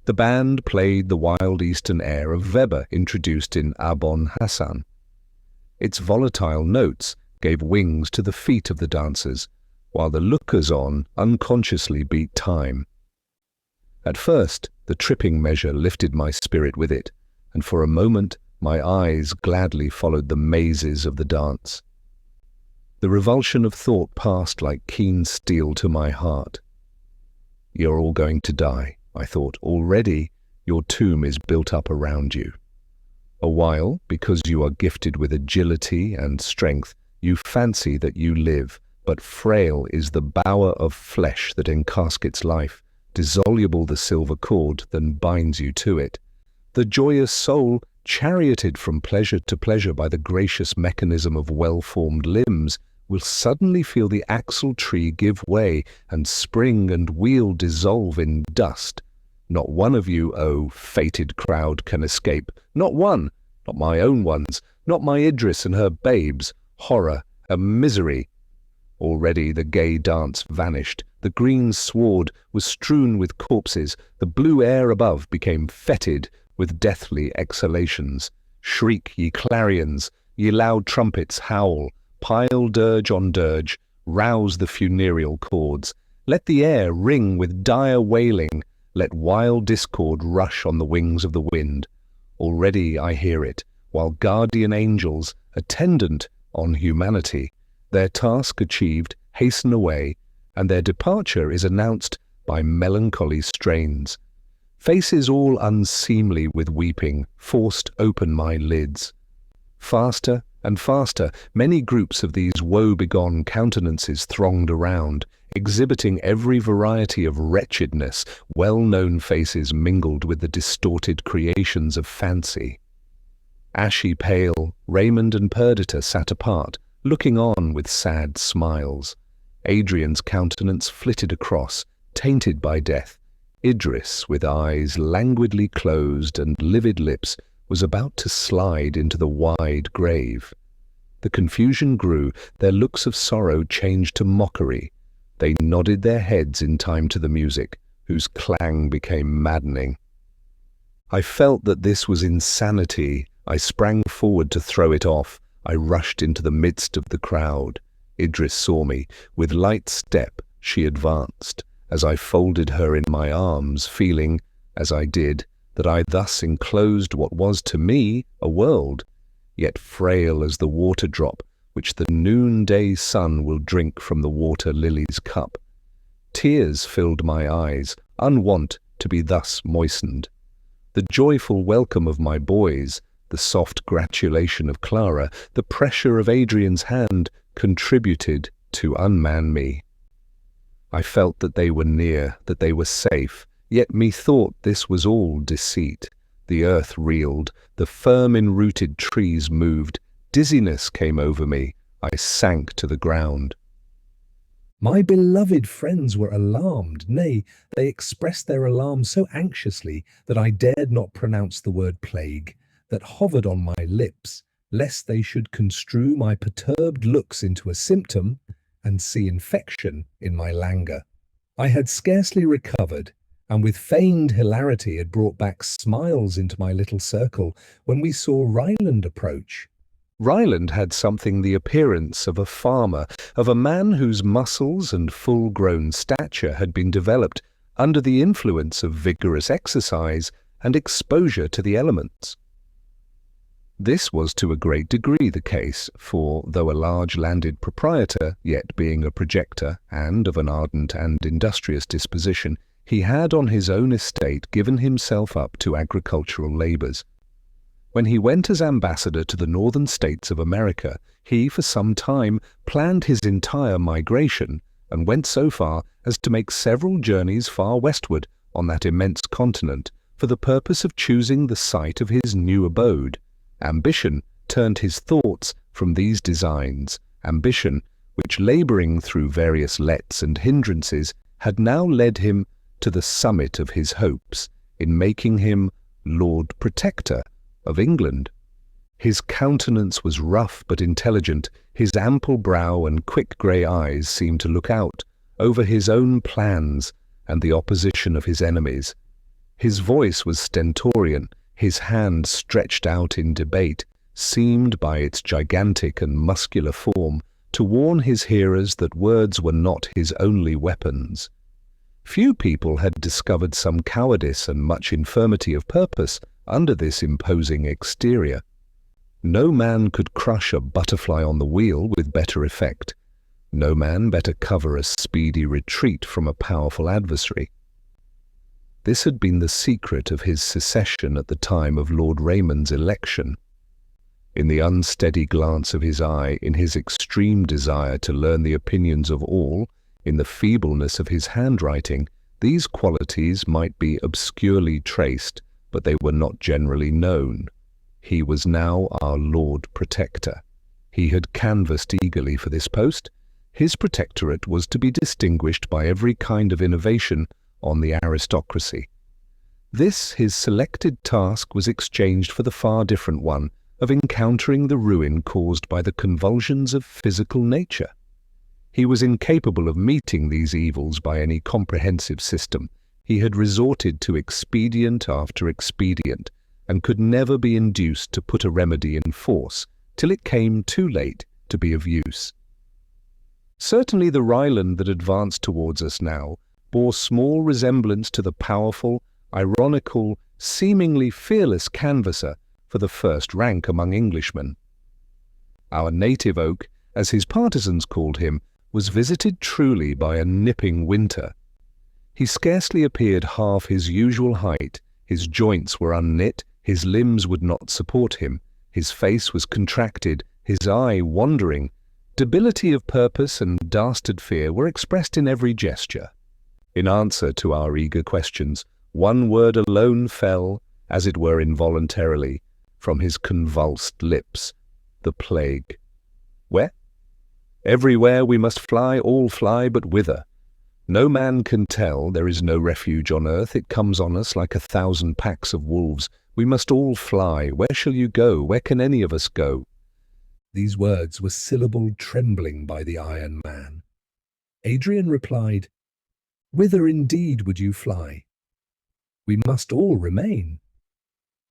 The band played the wild Eastern air of Weber introduced in Abon Hassan. Its volatile notes gave wings to the feet of the dancers, while the lookers-on unconsciously beat time. At first, the tripping measure lifted my spirit with it, and for a moment my eyes gladly followed the mazes of the dance. The revulsion of thought passed like keen steel to my heart. You're all going to die, I thought. Already your tomb is built up around you. A while, because you are gifted with agility and strength, you fancy that you live, but frail is the bower of flesh that encaskets life, dissoluble the silver cord that binds you to it. The joyous soul, charioted from pleasure to pleasure by the gracious mechanism of well-formed limbs, will suddenly feel the axle tree give way and spring and wheel dissolve in dust. Not one of you, O fated crowd, can escape. Not one, not my own ones, not my Idris and her babes. Horror and misery. Already the gay dance vanished. The green sward was strewn with corpses. The blue air above became fetid with deathly exhalations. Shriek, ye clarions, ye loud trumpets, howl. Pile dirge on dirge, rouse the funereal chords. Let the air ring with dire wailing. Let wild discord rush on the wings of the wind. Already I hear it, while guardian angels, attendant on humanity, their task achieved, hasten away, and their departure is announced by melancholy strains. Faces all unseemly with weeping, forced open my lids. Faster and faster, many groups of these woe-begone countenances thronged around, exhibiting every variety of wretchedness, well-known faces mingled with the distorted creations of fancy. Ashy pale, Raymond and Perdita sat apart, looking on with sad smiles. Adrian's countenance flitted across, tainted by death. Idris, with eyes languidly closed and livid lips, was about to slide into the wide grave. The confusion grew, their looks of sorrow changed to mockery. They nodded their heads in time to the music, whose clang became maddening. I felt that this was insanity. I sprang forward to throw it off. I rushed into the midst of the crowd. Idris saw me. With light step she advanced, as I folded her in my arms, feeling, as I did, that I thus enclosed what was to me a world, yet frail as the water drop which the noonday sun will drink from the water lily's cup. Tears filled my eyes, unwont to be thus moistened. The joyful welcome of my boys, the soft gratulation of Clara, the pressure of Adrian's hand contributed to unman me. I felt that they were near, that they were safe, yet methought this was all deceit. The earth reeled, the firm-enrooted trees moved, dizziness came over me, I sank to the ground. My beloved friends were alarmed, nay, they expressed their alarm so anxiously that I dared not pronounce the word plague, that hovered on my lips, lest they should construe my perturbed looks into a symptom, and see infection in my languor. I had scarcely recovered, and with feigned hilarity had brought back smiles into my little circle, when we saw Ryland approach. Ryland had something the appearance of a farmer, of a man whose muscles and full-grown stature had been developed under the influence of vigorous exercise and exposure to the elements. This was to a great degree the case, for, though a large landed proprietor, yet being a projector, and of an ardent and industrious disposition, he had on his own estate given himself up to agricultural labours. When he went as ambassador to the northern states of America, he for some time planned his entire migration, and went so far as to make several journeys far westward on that immense continent, for the purpose of choosing the site of his new abode. Ambition turned his thoughts from these designs, ambition, which, labouring through various lets and hindrances, had now led him to the summit of his hopes, in making him Lord Protector of England. His countenance was rough but intelligent, his ample brow and quick grey eyes seemed to look out over his own plans and the opposition of his enemies. His voice was stentorian, his hand stretched out in debate, seemed by its gigantic and muscular form to warn his hearers that words were not his only weapons. Few people had discovered some cowardice and much infirmity of purpose under this imposing exterior. No man could crush a butterfly on the wheel with better effect. No man better cover a speedy retreat from a powerful adversary. This had been the secret of his secession at the time of Lord Raymond's election. In the unsteady glance of his eye, in his extreme desire to learn the opinions of all, in the feebleness of his handwriting, these qualities might be obscurely traced, but they were not generally known. He was now our Lord Protector. He had canvassed eagerly for this post. His protectorate was to be distinguished by every kind of innovation on the aristocracy. This, his selected task, was exchanged for the far different one of encountering the ruin caused by the convulsions of physical nature. He was incapable of meeting these evils by any comprehensive system. He had resorted to expedient after expedient, and could never be induced to put a remedy in force till it came too late to be of use. Certainly the Ryland that advanced towards us now bore small resemblance to the powerful, ironical, seemingly fearless canvasser for the first rank among Englishmen. Our native oak, as his partisans called him, was visited truly by a nipping winter. He scarcely appeared half his usual height, his joints were unknit, his limbs would not support him, his face was contracted, his eye wandering. Debility of purpose and dastard fear were expressed in every gesture. In answer to our eager questions, one word alone fell, as it were involuntarily, from his convulsed lips: the plague. Where? Everywhere we must fly, all fly, but whither? No man can tell, there is no refuge on earth, it comes on us like 1,000 packs of wolves. We must all fly. Where shall you go? Where can any of us go? These words were syllabled trembling by the Iron Man. Adrian replied, "Whither indeed would you fly? We must all remain,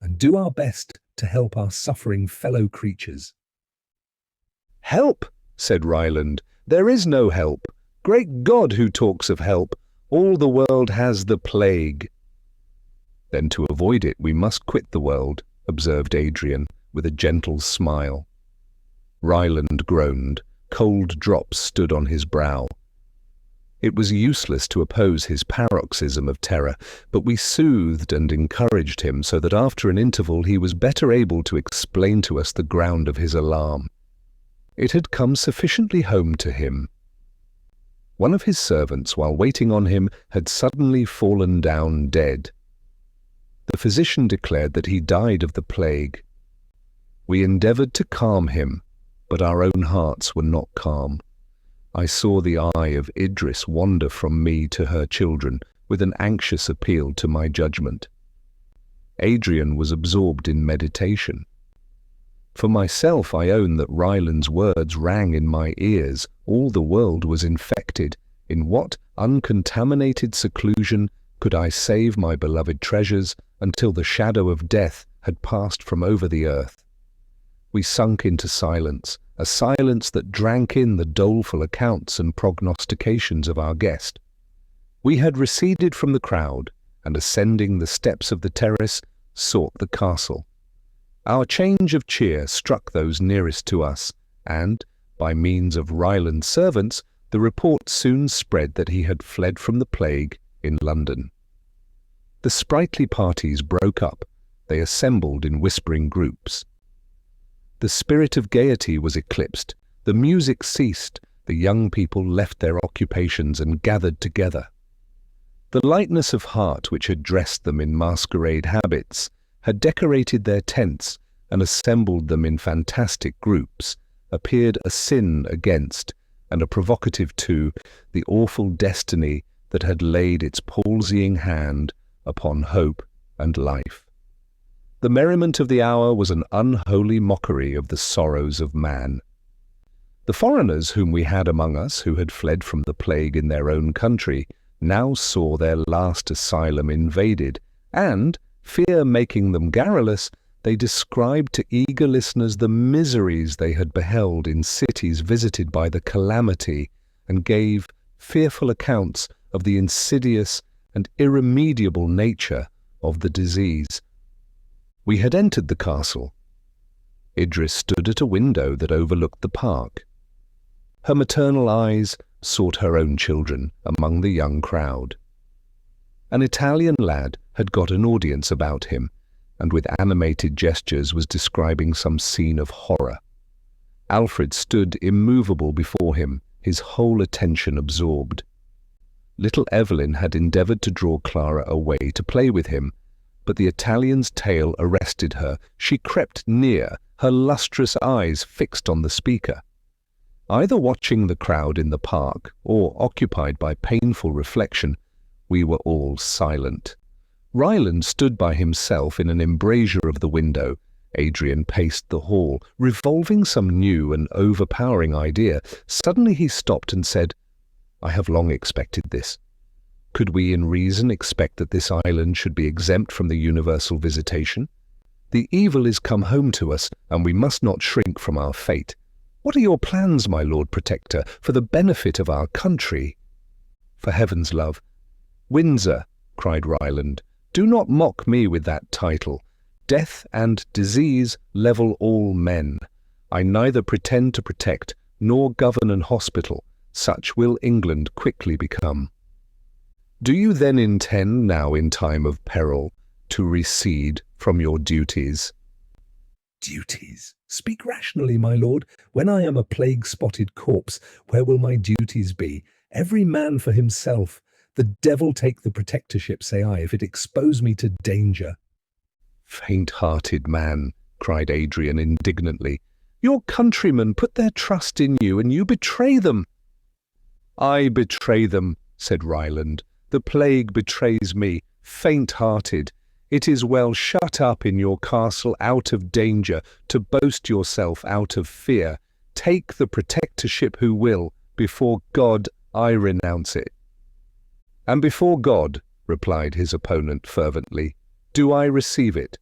and do our best to help our suffering fellow creatures." "Help," said Ryland. "There is no help. Great God, who talks of help? All the world has the plague." "Then to avoid it we must quit the world," observed Adrian, with a gentle smile. Ryland groaned. Cold drops stood on his brow. It was useless to oppose his paroxysm of terror, but we soothed and encouraged him so that after an interval he was better able to explain to us the ground of his alarm. It had come sufficiently home to him. One of his servants, while waiting on him, had suddenly fallen down dead. The physician declared that he died of the plague. We endeavored to calm him, but our own hearts were not calm. I saw the eye of Idris wander from me to her children with an anxious appeal to my judgment. Adrian was absorbed in meditation. For myself, I own that Ryland's words rang in my ears. All the world was infected. In what uncontaminated seclusion could I save my beloved treasures until the shadow of death had passed from over the earth? We sunk into silence, a silence that drank in the doleful accounts and prognostications of our guest. We had receded from the crowd, and ascending the steps of the terrace, sought the castle. Our change of cheer struck those nearest to us, and, by means of Ryland's servants, the report soon spread that he had fled from the plague in London. The sprightly parties broke up. They assembled in whispering groups. The spirit of gaiety was eclipsed. The music ceased. The young people left their occupations and gathered together. The lightness of heart which had dressed them in masquerade habits had decorated their tents and assembled them in fantastic groups, appeared a sin against, and a provocative to, the awful destiny that had laid its palsying hand upon hope and life. The merriment of the hour was an unholy mockery of the sorrows of man. The foreigners whom we had among us, who had fled from the plague in their own country, now saw their last asylum invaded, and, fear making them garrulous, they described to eager listeners the miseries they had beheld in cities visited by the calamity, and gave fearful accounts of the insidious and irremediable nature of the disease. We had entered the castle. Idris stood at a window that overlooked the park. Her maternal eyes sought her own children among the young crowd. An Italian lad had got an audience about him, and with animated gestures was describing some scene of horror. Alfred stood immovable before him, his whole attention absorbed. Little Evelyn had endeavored to draw Clara away to play with him, but the Italian's tale arrested her. She crept near, her lustrous eyes fixed on the speaker. Either watching the crowd in the park or occupied by painful reflection, we were all silent. Ryland stood by himself in an embrasure of the window. Adrian paced the hall, revolving some new and overpowering idea. Suddenly he stopped and said, "I have long expected this. Could we in reason expect that this island should be exempt from the universal visitation? The evil is come home to us, and we must not shrink from our fate. What are your plans, my Lord Protector, for the benefit of our country?" "For heaven's love, Windsor," cried Ryland, "do not mock me with that title. Death and disease level all men. I neither pretend to protect nor govern an hospital. Such will England quickly become." "Do you then intend now in time of peril to recede from your duties?" Duties? Speak rationally, my lord. When I am a plague-spotted corpse, where will my duties be? Every man for himself. The devil take the protectorship, say I, if it expose me to danger. "Faint-hearted man," cried Adrian indignantly. "Your countrymen put their trust in you, and you betray them." "I betray them," said Ryland. "The plague betrays me. Faint-hearted. It is well shut up in your castle out of danger, to boast yourself out of fear. Take the protectorship who will. Before God, I renounce it." "And before God," replied his opponent fervently, "do I receive it.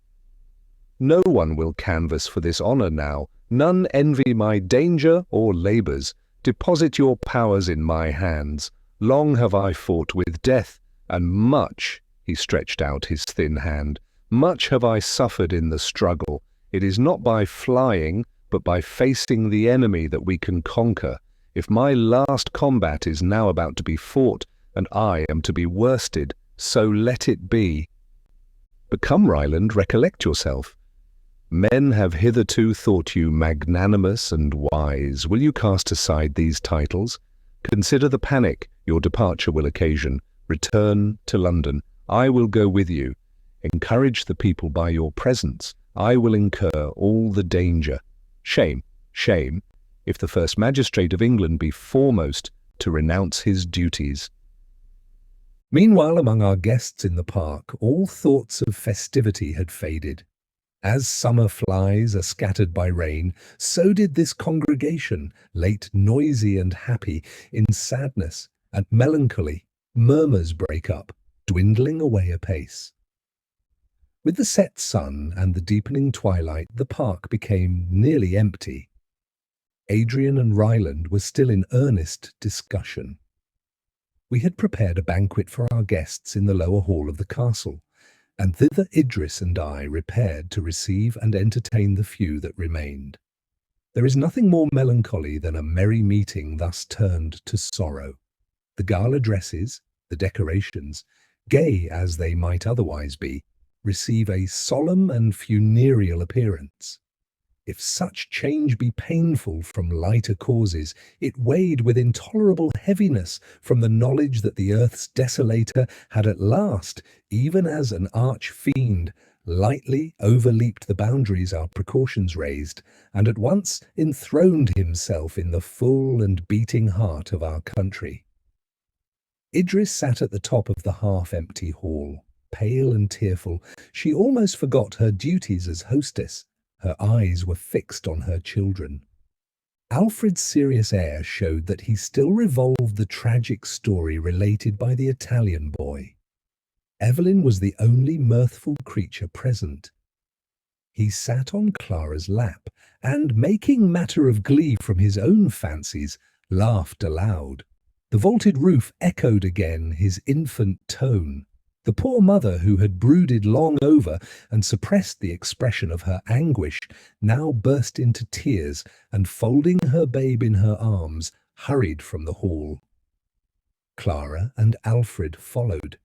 No one will canvass for this honour now. None envy my danger or labours. Deposit your powers in my hands. Long have I fought with death, and much," he stretched out his thin hand, "much have I suffered in the struggle. It is not by flying, but by facing the enemy that we can conquer. If my last combat is now about to be fought, and I am to be worsted, so let it be." "But come, Ryland, recollect yourself. Men have hitherto thought you magnanimous and wise. Will you cast aside these titles? Consider the panic your departure will occasion. Return to London. I will go with you. Encourage the people by your presence. I will incur all the danger. Shame, shame, if the first magistrate of England be foremost to renounce his duties." Meanwhile, among our guests in the park, all thoughts of festivity had faded. As summer flies are scattered by rain, so did this congregation, late noisy and happy, in sadness and melancholy, murmurs break up, dwindling away apace. With the set sun and the deepening twilight, the park became nearly empty. Adrian and Ryland were still in earnest discussion. We had prepared a banquet for our guests in the lower hall of the castle, and thither Idris and I repaired to receive and entertain the few that remained. There is nothing more melancholy than a merry meeting thus turned to sorrow. The gala dresses, the decorations, gay as they might otherwise be, receive a solemn and funereal appearance. If such change be painful from lighter causes, it weighed with intolerable heaviness from the knowledge that the earth's desolator had at last, even as an arch-fiend, lightly overleaped the boundaries our precautions raised, and at once enthroned himself in the full and beating heart of our country. Idris sat at the top of the half-empty hall. Pale and tearful, she almost forgot her duties as hostess. Her eyes were fixed on her children. Alfred's serious air showed that he still revolved the tragic story related by the Italian boy. Evelyn was the only mirthful creature present. He sat on Clara's lap, and, making matter of glee from his own fancies, laughed aloud. The vaulted roof echoed again his infant tone. The poor mother, who had brooded long over and suppressed the expression of her anguish, now burst into tears, and folding her babe in her arms, hurried from the hall. Clara and Alfred followed,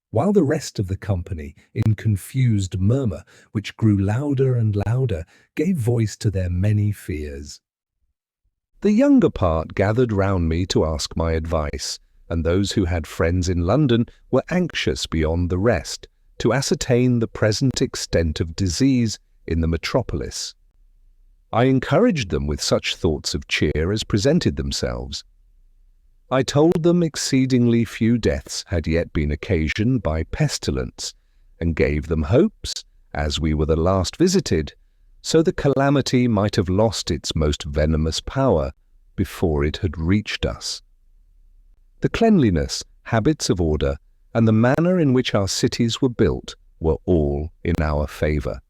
while the rest of the company, in confused murmur, which grew louder and louder, gave voice to their many fears. The younger part gathered round me to ask my advice, and those who had friends in London were anxious beyond the rest to ascertain the present extent of disease in the metropolis. I encouraged them with such thoughts of cheer as presented themselves. I told them exceedingly few deaths had yet been occasioned by pestilence, and gave them hopes, as we were the last visited, so the calamity might have lost its most venomous power before it had reached us. The cleanliness, habits of order, and the manner in which our cities were built were all in our favor.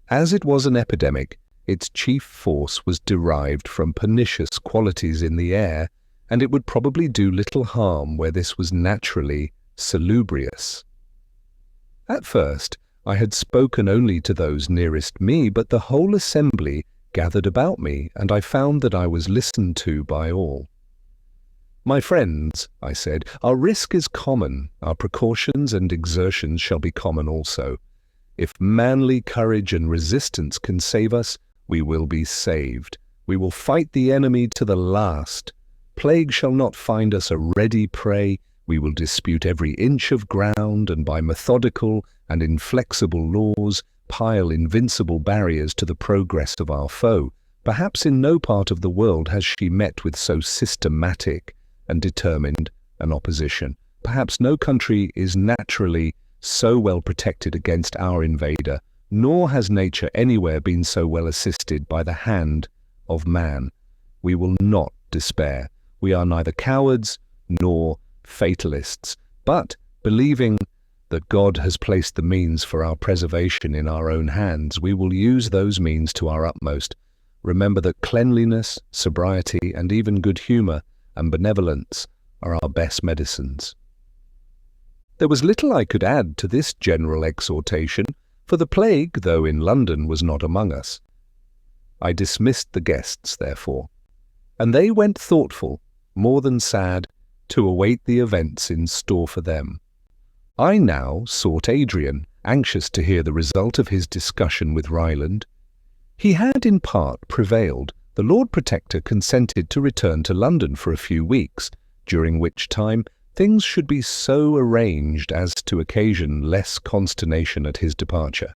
As it was an epidemic, its chief force was derived from pernicious qualities in the air, and it would probably do little harm where this was naturally salubrious. At first, I had spoken only to those nearest me, but the whole assembly gathered about me, and I found that I was listened to by all. "My friends," I said, "our risk is common, our precautions and exertions shall be common also. If manly courage and resistance can save us, we will be saved. We will fight the enemy to the last. Plague shall not find us a ready prey. We will dispute every inch of ground, and by methodical and inflexible laws pile invincible barriers to the progress of our foe. Perhaps in no part of the world has she met with so systematic and determined an opposition. Perhaps no country is naturally so well protected against our invader, nor has nature anywhere been so well assisted by the hand of man. We will not despair. We are neither cowards nor fatalists, but believing that God has placed the means for our preservation in our own hands, we will use those means to our utmost. Remember that cleanliness, sobriety, and even good humor and benevolence are our best medicines." There was little I could add to this general exhortation, for the plague, though in London, was not among us. I dismissed the guests, therefore, and they went thoughtful, more than sad, to await the events in store for them. I now sought Adrian, anxious to hear the result of his discussion with Ryland. He had in part prevailed. The Lord Protector consented to return to London for a few weeks, during which time things should be so arranged as to occasion less consternation at his departure.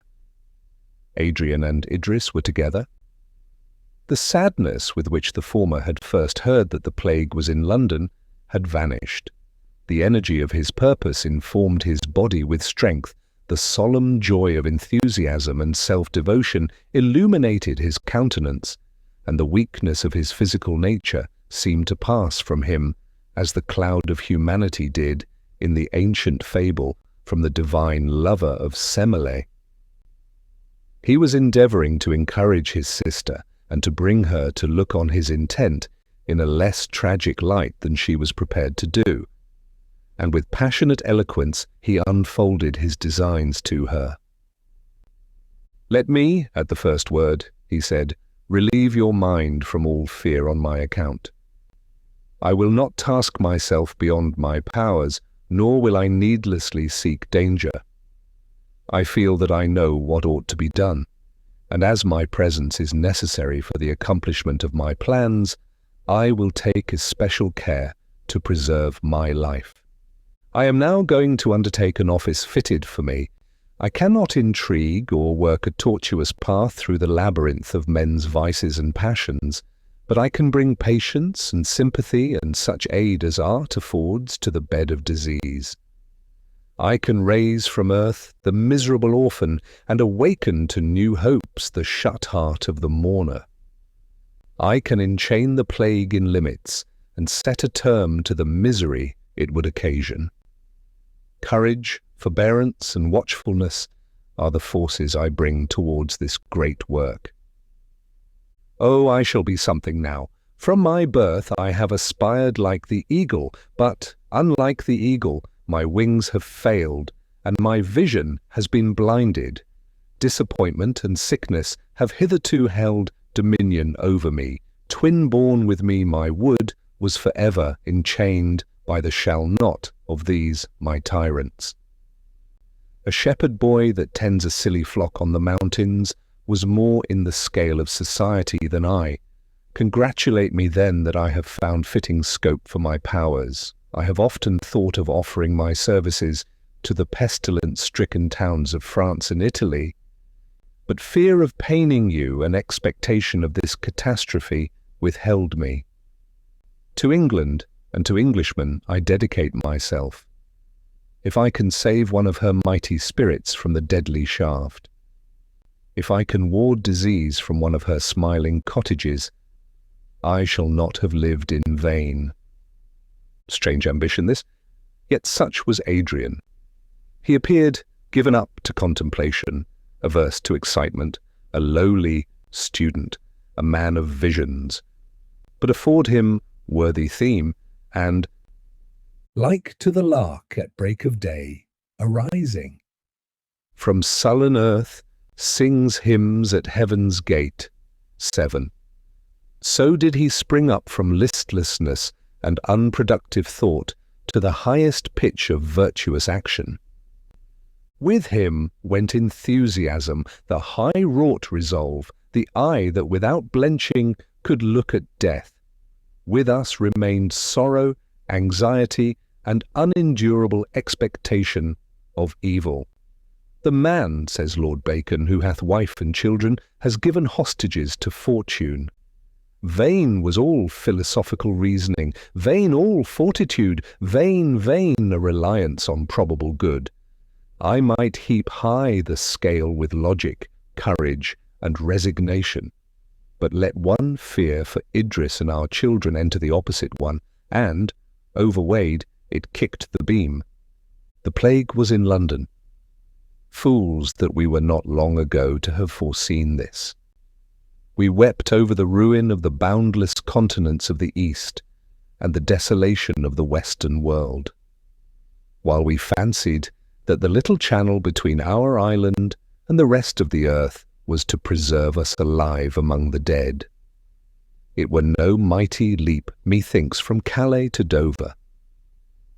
Adrian and Idris were together. The sadness with which the former had first heard that the plague was in London had vanished. The energy of his purpose informed his body with strength. The solemn joy of enthusiasm and self-devotion illuminated his countenance, and the weakness of his physical nature seemed to pass from him as the cloud of humanity did in the ancient fable from the divine lover of Semele. He was endeavoring to encourage his sister and to bring her to look on his intent in a less tragic light than she was prepared to do, and with passionate eloquence he unfolded his designs to her. "Let me, at the first word," he said, "relieve your mind from all fear on my account. I will not task myself beyond my powers, nor will I needlessly seek danger. I feel that I know what ought to be done, and as my presence is necessary for the accomplishment of my plans, I will take especial care to preserve my life. I am now going to undertake an office fitted for me. I cannot intrigue or work a tortuous path through the labyrinth of men's vices and passions, but I can bring patience and sympathy and such aid as art affords to the bed of disease. I can raise from earth the miserable orphan and awaken to new hopes the shut heart of the mourner. I can enchain the plague in limits and set a term to the misery it would occasion. Courage, forbearance, and watchfulness are the forces I bring towards this great work. Oh, I shall be something now. From my birth I have aspired like the eagle, but, unlike the eagle, my wings have failed, and my vision has been blinded. Disappointment and sickness have hitherto held dominion over me. Twin-born with me my wood was forever enchained by the shall not of these my tyrants. A shepherd boy that tends a silly flock on the mountains was more in the scale of society than I. Congratulate me then that I have found fitting scope for my powers. I have often thought of offering my services to the pestilence-stricken towns of France and Italy. but fear of paining you and expectation of this catastrophe withheld me. To England and to Englishmen I dedicate myself. If I can save one of her mighty spirits from the deadly shaft, if I can ward disease from one of her smiling cottages, I shall not have lived in vain. Strange ambition this, yet such was Adrian. He appeared given up to contemplation, averse to excitement, a lowly student, a man of visions, but afford him worthy theme, and like to the lark at break of day, arising, from sullen earth sings hymns at heaven's gate. 7. So did he spring up from listlessness and unproductive thought to the highest pitch of virtuous action. With him went enthusiasm, the high-wrought resolve, the eye that without blenching could look at death. With us remained sorrow, anxiety, and unendurable expectation of evil. The man, says Lord Bacon, who hath wife and children, has given hostages to fortune. Vain was all philosophical reasoning, vain all fortitude, vain a reliance on probable good. I might heap high the scale with logic, courage, and resignation, but let one fear for Idris and our children enter the opposite one, and, overweighed, it kicked the beam. The plague was in London. Fools that we were not long ago to have foreseen this. We wept over the ruin of the boundless continents of the East and the desolation of the Western world, while we fancied that the little channel between our island and the rest of the earth was to preserve us alive among the dead. It were no mighty leap, methinks, from Calais to Dover.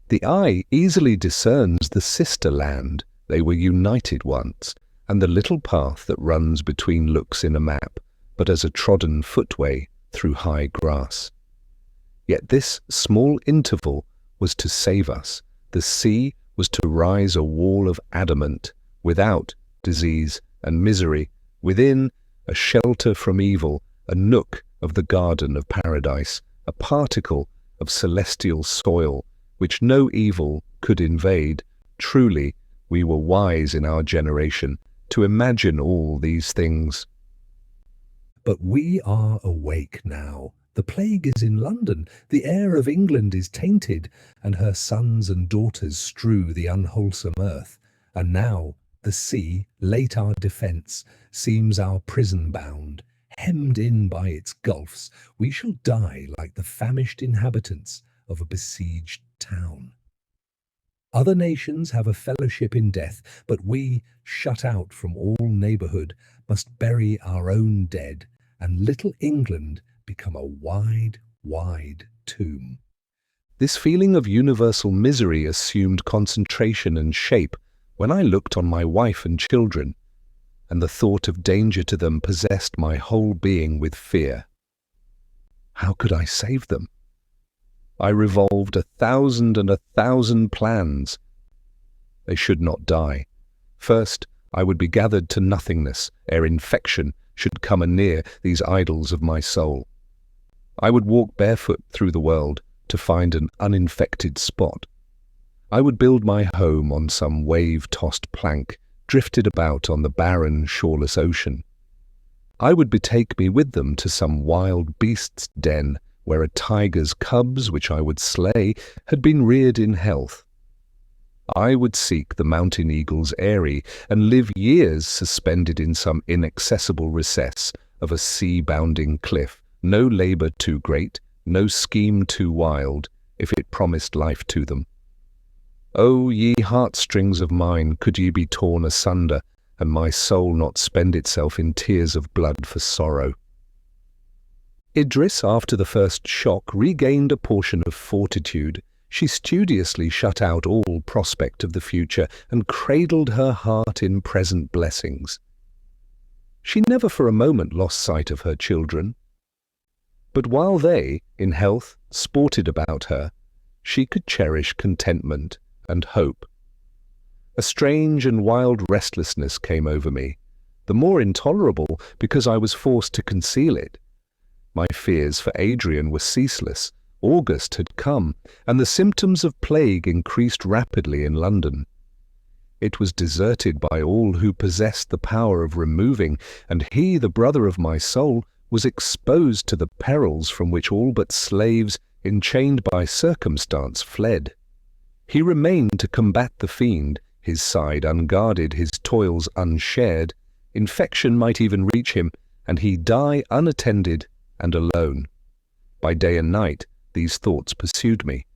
The eye easily discerns the sister land, they were united once, and the little path that runs between looks in a map, but as a trodden footway through high grass. Yet this small interval was to save us. The sea was to rise a wall of adamant, without disease and misery, within a shelter from evil, a nook of the garden of paradise, a particle of celestial soil, which no evil could invade. Truly, we were wise in our generation to imagine all these things. But we are awake now. The plague is in London, the air of England is tainted, and her sons and daughters strew the unwholesome earth. And now the sea, late our defence, seems our prison bound. Hemmed in by its gulfs, we shall die like the famished inhabitants of a besieged town. Other nations have a fellowship in death, but we, shut out from all neighbourhood, must bury our own dead, and little England become a wide tomb. This feeling of universal misery assumed concentration and shape when I looked on my wife and children, and the thought of danger to them possessed my whole being with fear. How could I save them? I revolved 1,000 plans. They should not die. First, I would be gathered to nothingness ere infection should come anear these idols of my soul. I would walk barefoot through the world to find an uninfected spot. I would build my home on some wave-tossed plank, drifted about on the barren, shoreless ocean. I would betake me with them to some wild beast's den, where a tiger's cubs, which I would slay, had been reared in health. I would seek the mountain eagle's eyrie, and live years suspended in some inaccessible recess of a sea-bounding cliff, no labour too great, no scheme too wild, if it promised life to them. O ye heartstrings of mine, could ye be torn asunder, and my soul not spend itself in tears of blood for sorrow. Idris, after the first shock, regained a portion of fortitude. She studiously shut out all prospect of the future and cradled her heart in present blessings. She never for a moment lost sight of her children. But while they, in health, sported about her, she could cherish contentment and hope. A strange and wild restlessness came over me. the more intolerable because I was forced to conceal it. My fears for Adrian were ceaseless. August had come, and the symptoms of plague increased rapidly in London. It was deserted by all who possessed the power of removing, and he, the brother of my soul, was exposed to the perils from which all but slaves, enchained by circumstance, fled. He remained to combat the fiend, his side unguarded, his toils unshared. Infection might even reach him, and he die unattended and alone. By day and night, these thoughts pursued me.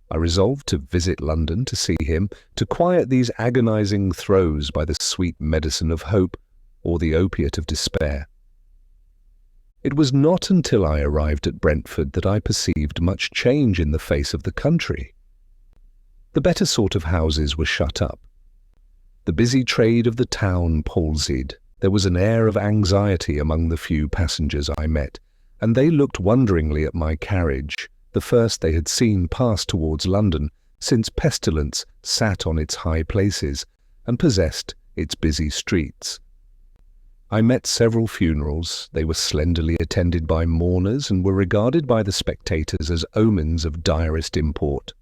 I resolved to visit London to see him, to quiet these agonizing throes by the sweet medicine of hope or the opiate of despair. It was not until I arrived at Brentford that I perceived much change in the face of the country. The better sort of houses were shut up. The busy trade of the town palsied. There was an air of anxiety among the few passengers I met, and they looked wonderingly at my carriage, the first they had seen pass towards London since pestilence sat on its high places and possessed its busy streets. I met several funerals. They were slenderly attended by mourners and were regarded by the spectators as omens of direst import.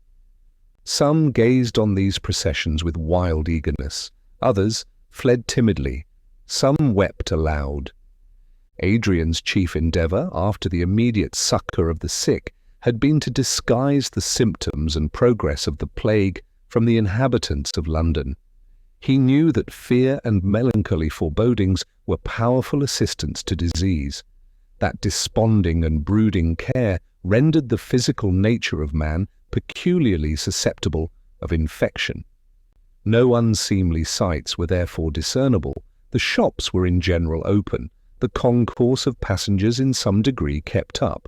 Some gazed on these processions with wild eagerness. Others fled timidly. Some wept aloud. Adrian's chief endeavour, after the immediate succour of the sick, had been to disguise the symptoms and progress of the plague from the inhabitants of London. He knew that fear and melancholy forebodings were powerful assistants to disease, that desponding and brooding care rendered the physical nature of man peculiarly susceptible of infection. No unseemly sights were therefore discernible. The shops were in general open, the concourse of passengers in some degree kept up.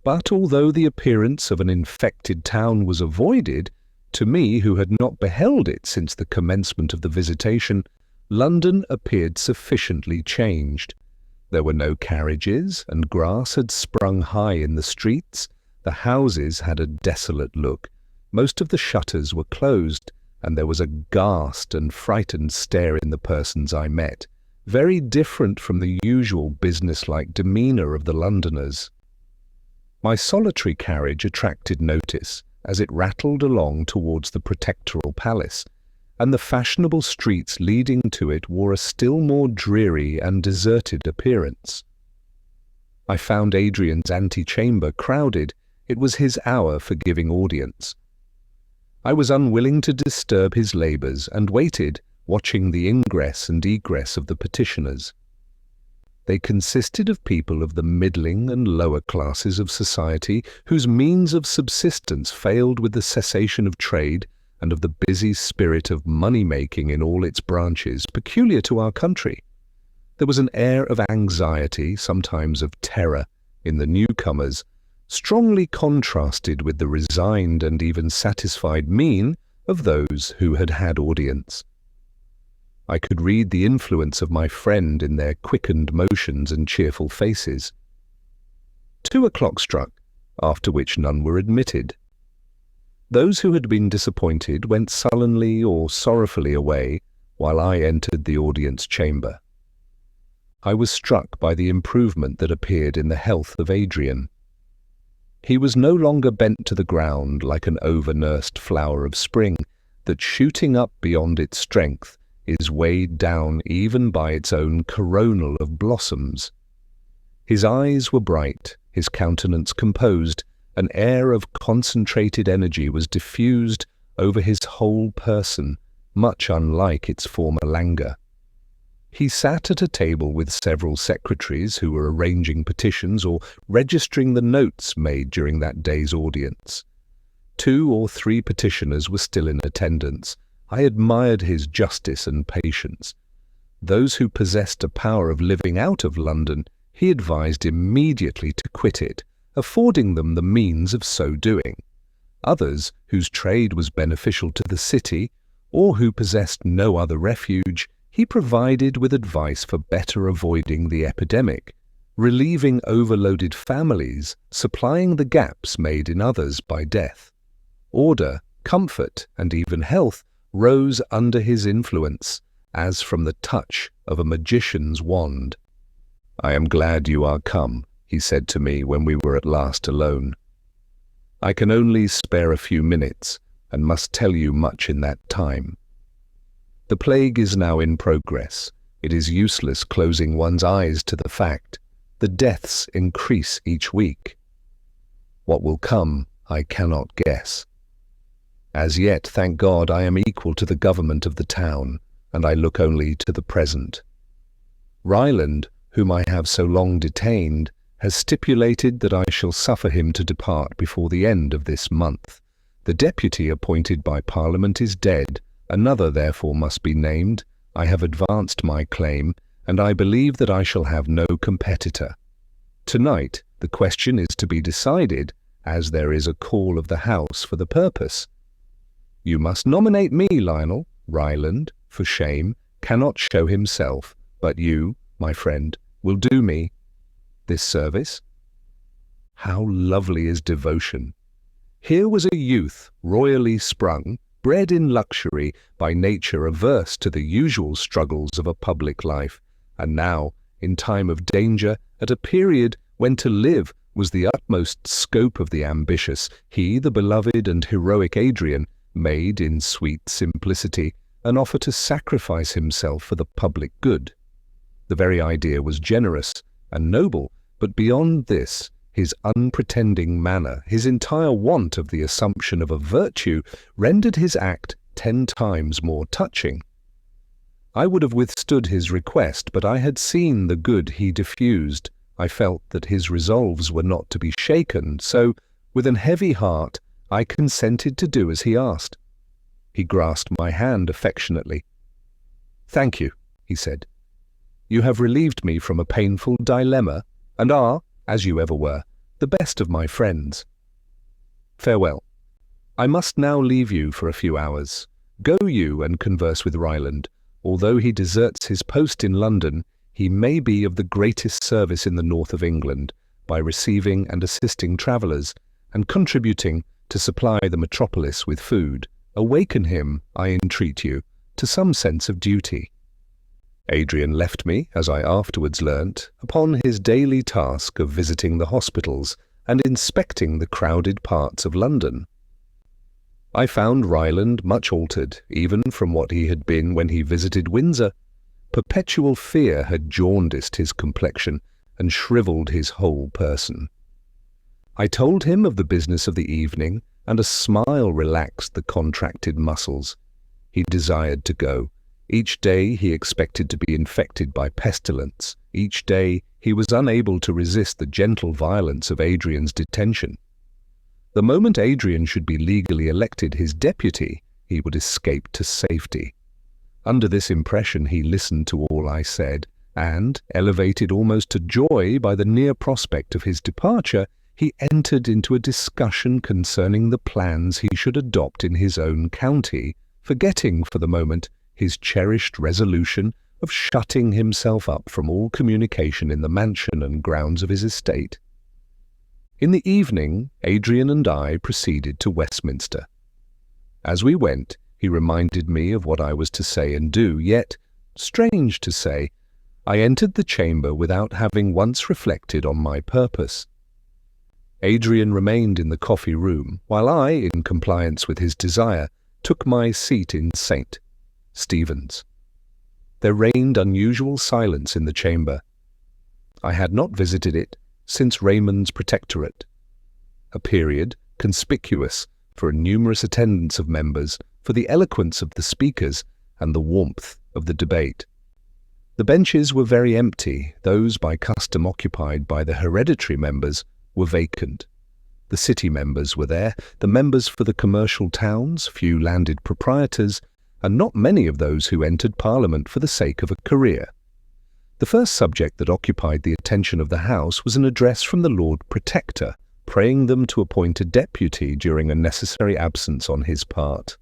But although the appearance of an infected town was avoided, to me, who had not beheld it since the commencement of the visitation, London appeared sufficiently changed. There were no carriages, and grass had sprung high in the streets. The houses had a desolate look. Most of the shutters were closed, and there was a ghast and frightened stare in the persons I met, very different from the usual business-like demeanour of the Londoners. My solitary carriage attracted notice as it rattled along towards the Protectoral Palace, and the fashionable streets leading to it wore a still more dreary and deserted appearance. I found Adrian's antechamber crowded. It was his hour for giving audience. I was unwilling to disturb his labours and waited, watching the ingress and egress of the petitioners. They consisted of people of the middling and lower classes of society whose means of subsistence failed with the cessation of trade and of the busy spirit of money-making in all its branches peculiar to our country. There was an air of anxiety, sometimes of terror, in the newcomers, strongly contrasted with the resigned and even satisfied mien of those who had had audience. I could read the influence of my friend in their quickened motions and cheerful faces. 2 o'clock struck, after which none were admitted. Those who had been disappointed went sullenly or sorrowfully away, while I entered the audience chamber. I was struck by the improvement that appeared in the health of Adrian. He was no longer bent to the ground like an over-nursed flower of spring that, shooting up beyond its strength, is weighed down even by its own coronal of blossoms. His eyes were bright, his countenance composed, an air of concentrated energy was diffused over his whole person, much unlike its former languor. He sat at a table with several secretaries who were arranging petitions or registering the notes made during that day's audience. 2 or 3 petitioners were still in attendance. I admired his justice and patience. Those who possessed a power of living out of London, he advised immediately to quit it, affording them the means of so doing. Others, whose trade was beneficial to the city, or who possessed no other refuge, he provided with advice for better avoiding the epidemic, relieving overloaded families, supplying the gaps made in others by death. Order, comfort, and even health rose under his influence, as from the touch of a magician's wand. "I am glad you are come," he said to me when we were at last alone. "I can only spare a few minutes, and must tell you much in that time. The plague is now in progress. It is useless closing one's eyes to the fact. The deaths increase each week. What will come, I cannot guess. As yet, thank God, I am equal to the government of the town, and I look only to the present. Ryland, whom I have so long detained, has stipulated that I shall suffer him to depart before the end of this month. The deputy appointed by Parliament is dead. Another therefore must be named. I have advanced my claim, and I believe that I shall have no competitor. Tonight the question is to be decided, as there is a call of the House for the purpose. You must nominate me, Lionel. Ryland, for shame, cannot show himself, but you, my friend, will do me this service." How lovely is devotion! Here was a youth royally sprung, bred in luxury, by nature averse to the usual struggles of a public life, and now, in time of danger, at a period when to live was the utmost scope of the ambitious, he, the beloved and heroic Adrian, made, in sweet simplicity, an offer to sacrifice himself for the public good. The very idea was generous and noble, but beyond this, his unpretending manner, his entire want of the assumption of a virtue, rendered his act 10 times more touching. I would have withstood his request, but I had seen the good he diffused. I felt that his resolves were not to be shaken, so, with an heavy heart, I consented to do as he asked. He grasped my hand affectionately. "Thank you," he said. "You have relieved me from a painful dilemma, and are, as you ever were, the best of my friends. Farewell. I must now leave you for a few hours. Go you and converse with Ryland. Although he deserts his post in London, he may be of the greatest service in the north of England, by receiving and assisting travellers, and contributing to supply the metropolis with food. Awaken him, I entreat you, to some sense of duty." Adrian left me, as I afterwards learnt, upon his daily task of visiting the hospitals and inspecting the crowded parts of London. I found Ryland much altered, even from what he had been when he visited Windsor. Perpetual fear had jaundiced his complexion and shrivelled his whole person. I told him of the business of the evening, and a smile relaxed the contracted muscles. He desired to go. Each day he expected to be infected by pestilence. Each day he was unable to resist the gentle violence of Adrian's detention. The moment Adrian should be legally elected his deputy, he would escape to safety. Under this impression he listened to all I said, and, elevated almost to joy by the near prospect of his departure, he entered into a discussion concerning the plans he should adopt in his own county, forgetting for the moment his cherished resolution of shutting himself up from all communication in the mansion and grounds of his estate. In the evening, Adrian and I proceeded to Westminster. As we went, he reminded me of what I was to say and do, yet, strange to say, I entered the chamber without having once reflected on my purpose. Adrian remained in the coffee-room, while I, in compliance with his desire, took my seat in St. Stephen's. There reigned unusual silence in the chamber. I had not visited it since Raymond's protectorate, a period conspicuous for a numerous attendance of members, for the eloquence of the speakers, and the warmth of the debate. The benches were very empty. Those by custom occupied by the hereditary members were vacant. The city members were there, the members for the commercial towns, few landed proprietors, and not many of those who entered Parliament for the sake of a career. The first subject that occupied the attention of the House was an address from the Lord Protector, praying them to appoint a deputy during a necessary absence on his part.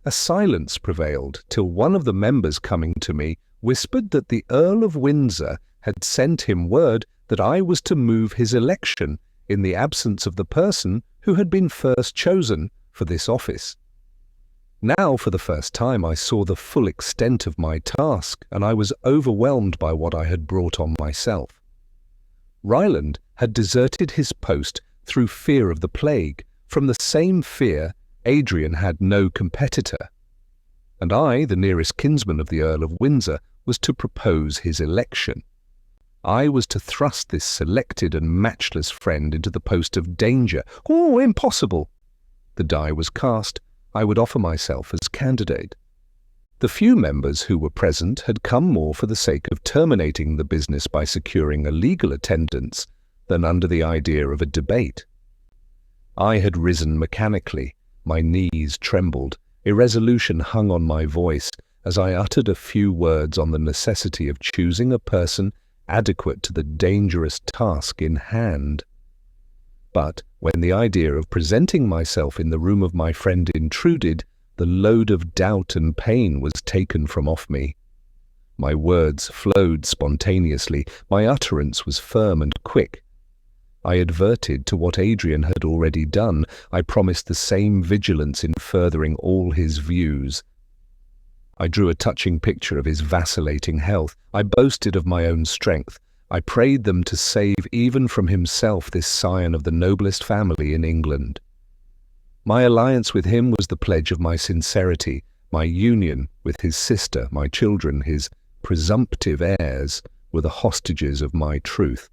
A silence prevailed, till one of the members coming to me whispered that the Earl of Windsor had sent him word that I was to move his election in the absence of the person who had been first chosen for this office. Now, for the first time, I saw the full extent of my task, and I was overwhelmed by what I had brought on myself. Ryland had deserted his post through fear of the plague. From the same fear, Adrian had no competitor. And I, the nearest kinsman of the Earl of Windsor, was to propose his election. I was to thrust this selected and matchless friend into the post of danger. Oh, impossible! The die was cast. I would offer myself as candidate. The few members who were present had come more for the sake of terminating the business by securing a legal attendance than under the idea of a debate. I had risen mechanically. My knees trembled. Irresolution hung on my voice as I uttered a few words on the necessity of choosing a person adequate to the dangerous task in hand. But when the idea of presenting myself in the room of my friend intruded, the load of doubt and pain was taken from off me. My words flowed spontaneously. My utterance was firm and quick. I adverted to what Adrian had already done. I promised the same vigilance in furthering all his views. I drew a touching picture of his vacillating health. I boasted of my own strength. I prayed them to save even from himself this scion of the noblest family in England. My alliance with him was the pledge of my sincerity. My union with his sister, my children, his presumptive heirs, were the hostages of my truth.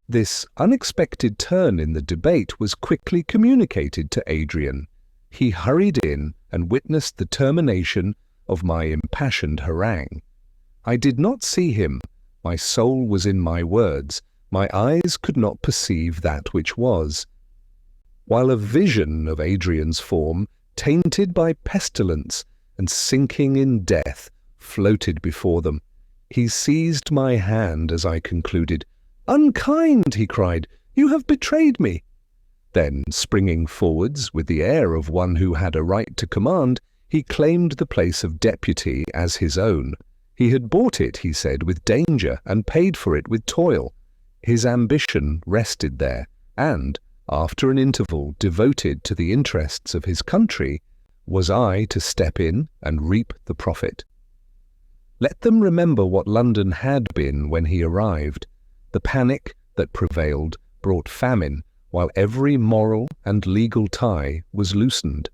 This unexpected turn in the debate was quickly communicated to Adrian. He hurried in and witnessed the termination of my impassioned harangue. I did not see him. My soul was in my words. My eyes could not perceive that which was. While a vision of Adrian's form, tainted by pestilence and sinking in death, floated before them, he seized my hand as I concluded. "Unkind!" he cried. "You have betrayed me!" Then, springing forwards with the air of one who had a right to command, he claimed the place of deputy as his own. He had bought it, he said, with danger, and paid for it with toil. His ambition rested there, and, after an interval devoted to the interests of his country, was I to step in and reap the profit. Let them remember what London had been when he arrived. The panic that prevailed brought famine, while every moral and legal tie was loosened.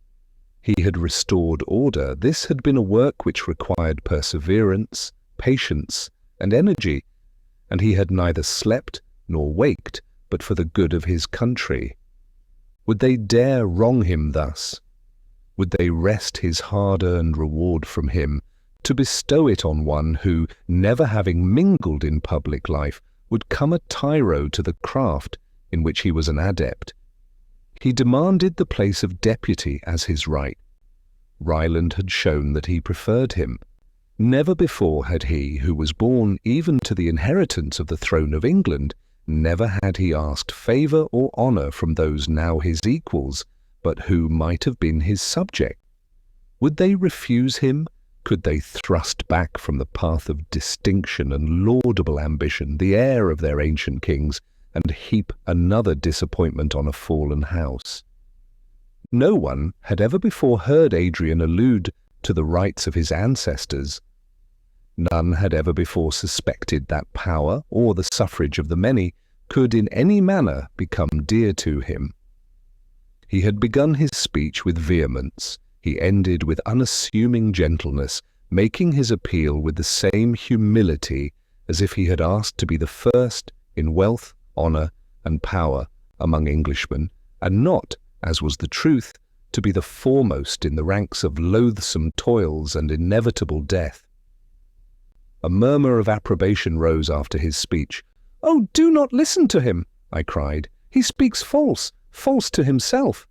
He had restored order. This had been a work which required perseverance, patience, and energy, and he had neither slept nor waked but for the good of his country. Would they dare wrong him thus? Would they wrest his hard-earned reward from him, to bestow it on one who, never having mingled in public life, would come a tyro to the craft in which he was an adept? He demanded the place of deputy as his right. Ryland had shown that he preferred him. Never before had he, who was born even to the inheritance of the throne of England, never had he asked favour or honour from those now his equals, but who might have been his subject. Would they refuse him? Could they thrust back from the path of distinction and laudable ambition the heir of their ancient kings, and heap another disappointment on a fallen house? No one had ever before heard Adrian allude to the rights of his ancestors. None had ever before suspected that power, or the suffrage of the many, could in any manner become dear to him. He had begun his speech with vehemence. He ended with unassuming gentleness, making his appeal with the same humility as if he had asked to be the first in wealth, honour, and power among Englishmen, and not, as was the truth, to be the foremost in the ranks of loathsome toils and inevitable death. A murmur of approbation rose after his speech. "Oh, do not listen to him!" I cried. "He speaks false to himself."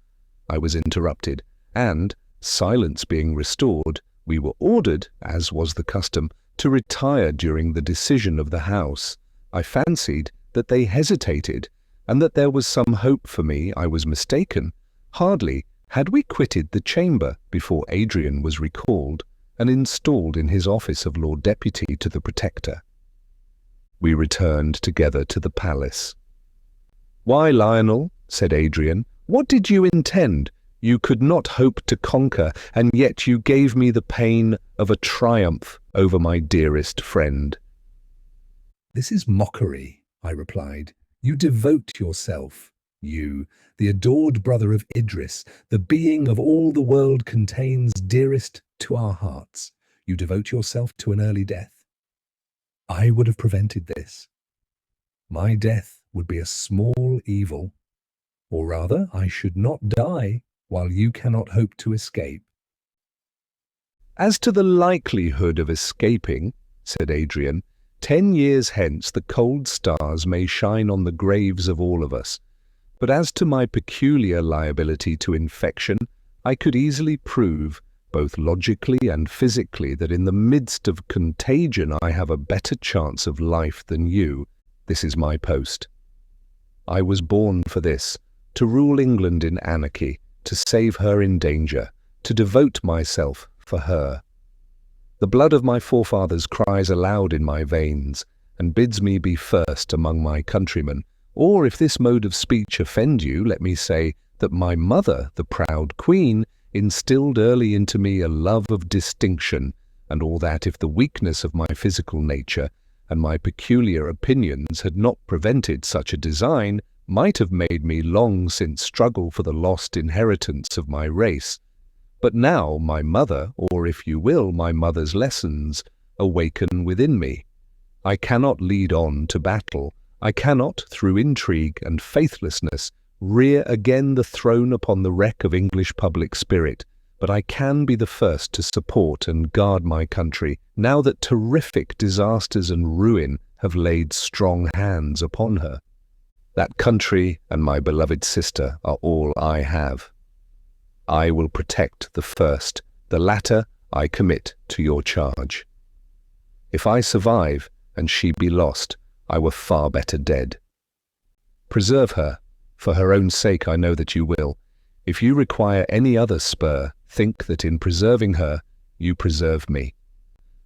I was interrupted, and, silence being restored, we were ordered, as was the custom, to retire during the decision of the House. I fancied that they hesitated, and that there was some hope for me. I was mistaken. Hardly had we quitted the chamber before Adrian was recalled and installed in his office of Lord Deputy to the Protector. We returned together to the palace. "Why, Lionel," said Adrian, "what did you intend? you could not hope to conquer, and yet you gave me the pain of a triumph over my dearest friend." "This is mockery," I replied. "You devote yourself, you, the adored brother of Idris, the being of all the world contains dearest to our hearts. You devote yourself to an early death. I would have prevented this. My death would be a small evil, or rather, I should not die while you cannot hope to escape." "As to the likelihood of escaping," said Adrian, 10 years hence the cold stars may shine on the graves of all of us. But as to my peculiar liability to infection, I could easily prove, both logically and physically, that in the midst of contagion I have a better chance of life than you. This is my post. I was born for this, to rule England in anarchy, to save her in danger, to devote myself for her. The blood of my forefathers cries aloud in my veins, and bids me be first among my countrymen. Or, if this mode of speech offend you, let me say that my mother, the proud queen, instilled early into me a love of distinction, and all that, if the weakness of my physical nature and my peculiar opinions had not prevented such a design, might have made me long since struggle for the lost inheritance of my race. But now my mother, or if you will, my mother's lessons, awaken within me. I cannot lead on to battle. I cannot, through intrigue and faithlessness, rear again the throne upon the wreck of English public spirit, but I can be the first to support and guard my country, now that terrific disasters and ruin have laid strong hands upon her. That country and my beloved sister are all I have. I will protect the first, the latter I commit to your charge. If I survive and she be lost, I were far better dead. Preserve her. For her own sake I know that you will. If you require any other spur, think that in preserving her, you preserve me.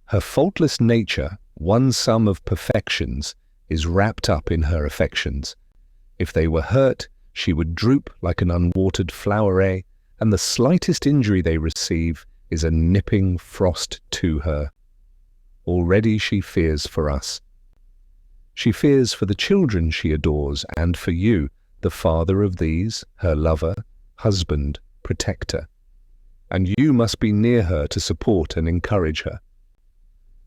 Her faultless nature, one sum of perfections, is wrapped up in her affections. If they were hurt, she would droop like an unwatered floweret, and the slightest injury they receive is a nipping frost to her. Already she fears for us. She fears for the children she adores, and for you, the father of these, her lover, husband, protector. And you must be near her to support and encourage her.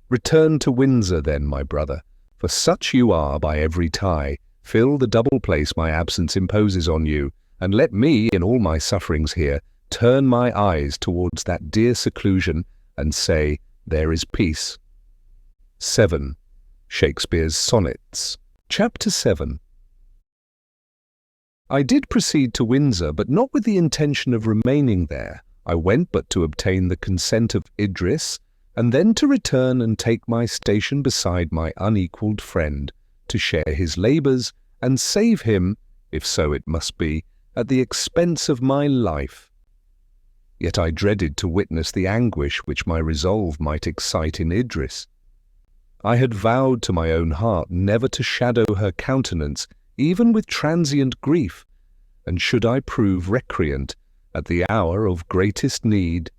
Return to Windsor then, my brother, for such you are by every tie. Fill the double place my absence imposes on you, and let me, in all my sufferings here, turn my eyes towards that dear seclusion and say, there is peace. 7. Shakespeare's Sonnets. Chapter 7. I did proceed to Windsor, but not with the intention of remaining there. I went but to obtain the consent of Idris, and then to return and take my station beside my unequalled friend, to share his labours and save him, if so it must be, at the expense of my life. Yet I dreaded to witness the anguish which my resolve might excite in Idris. I had vowed to my own heart never to shadow her countenance, even with transient grief, and should I prove recreant at the hour of greatest need.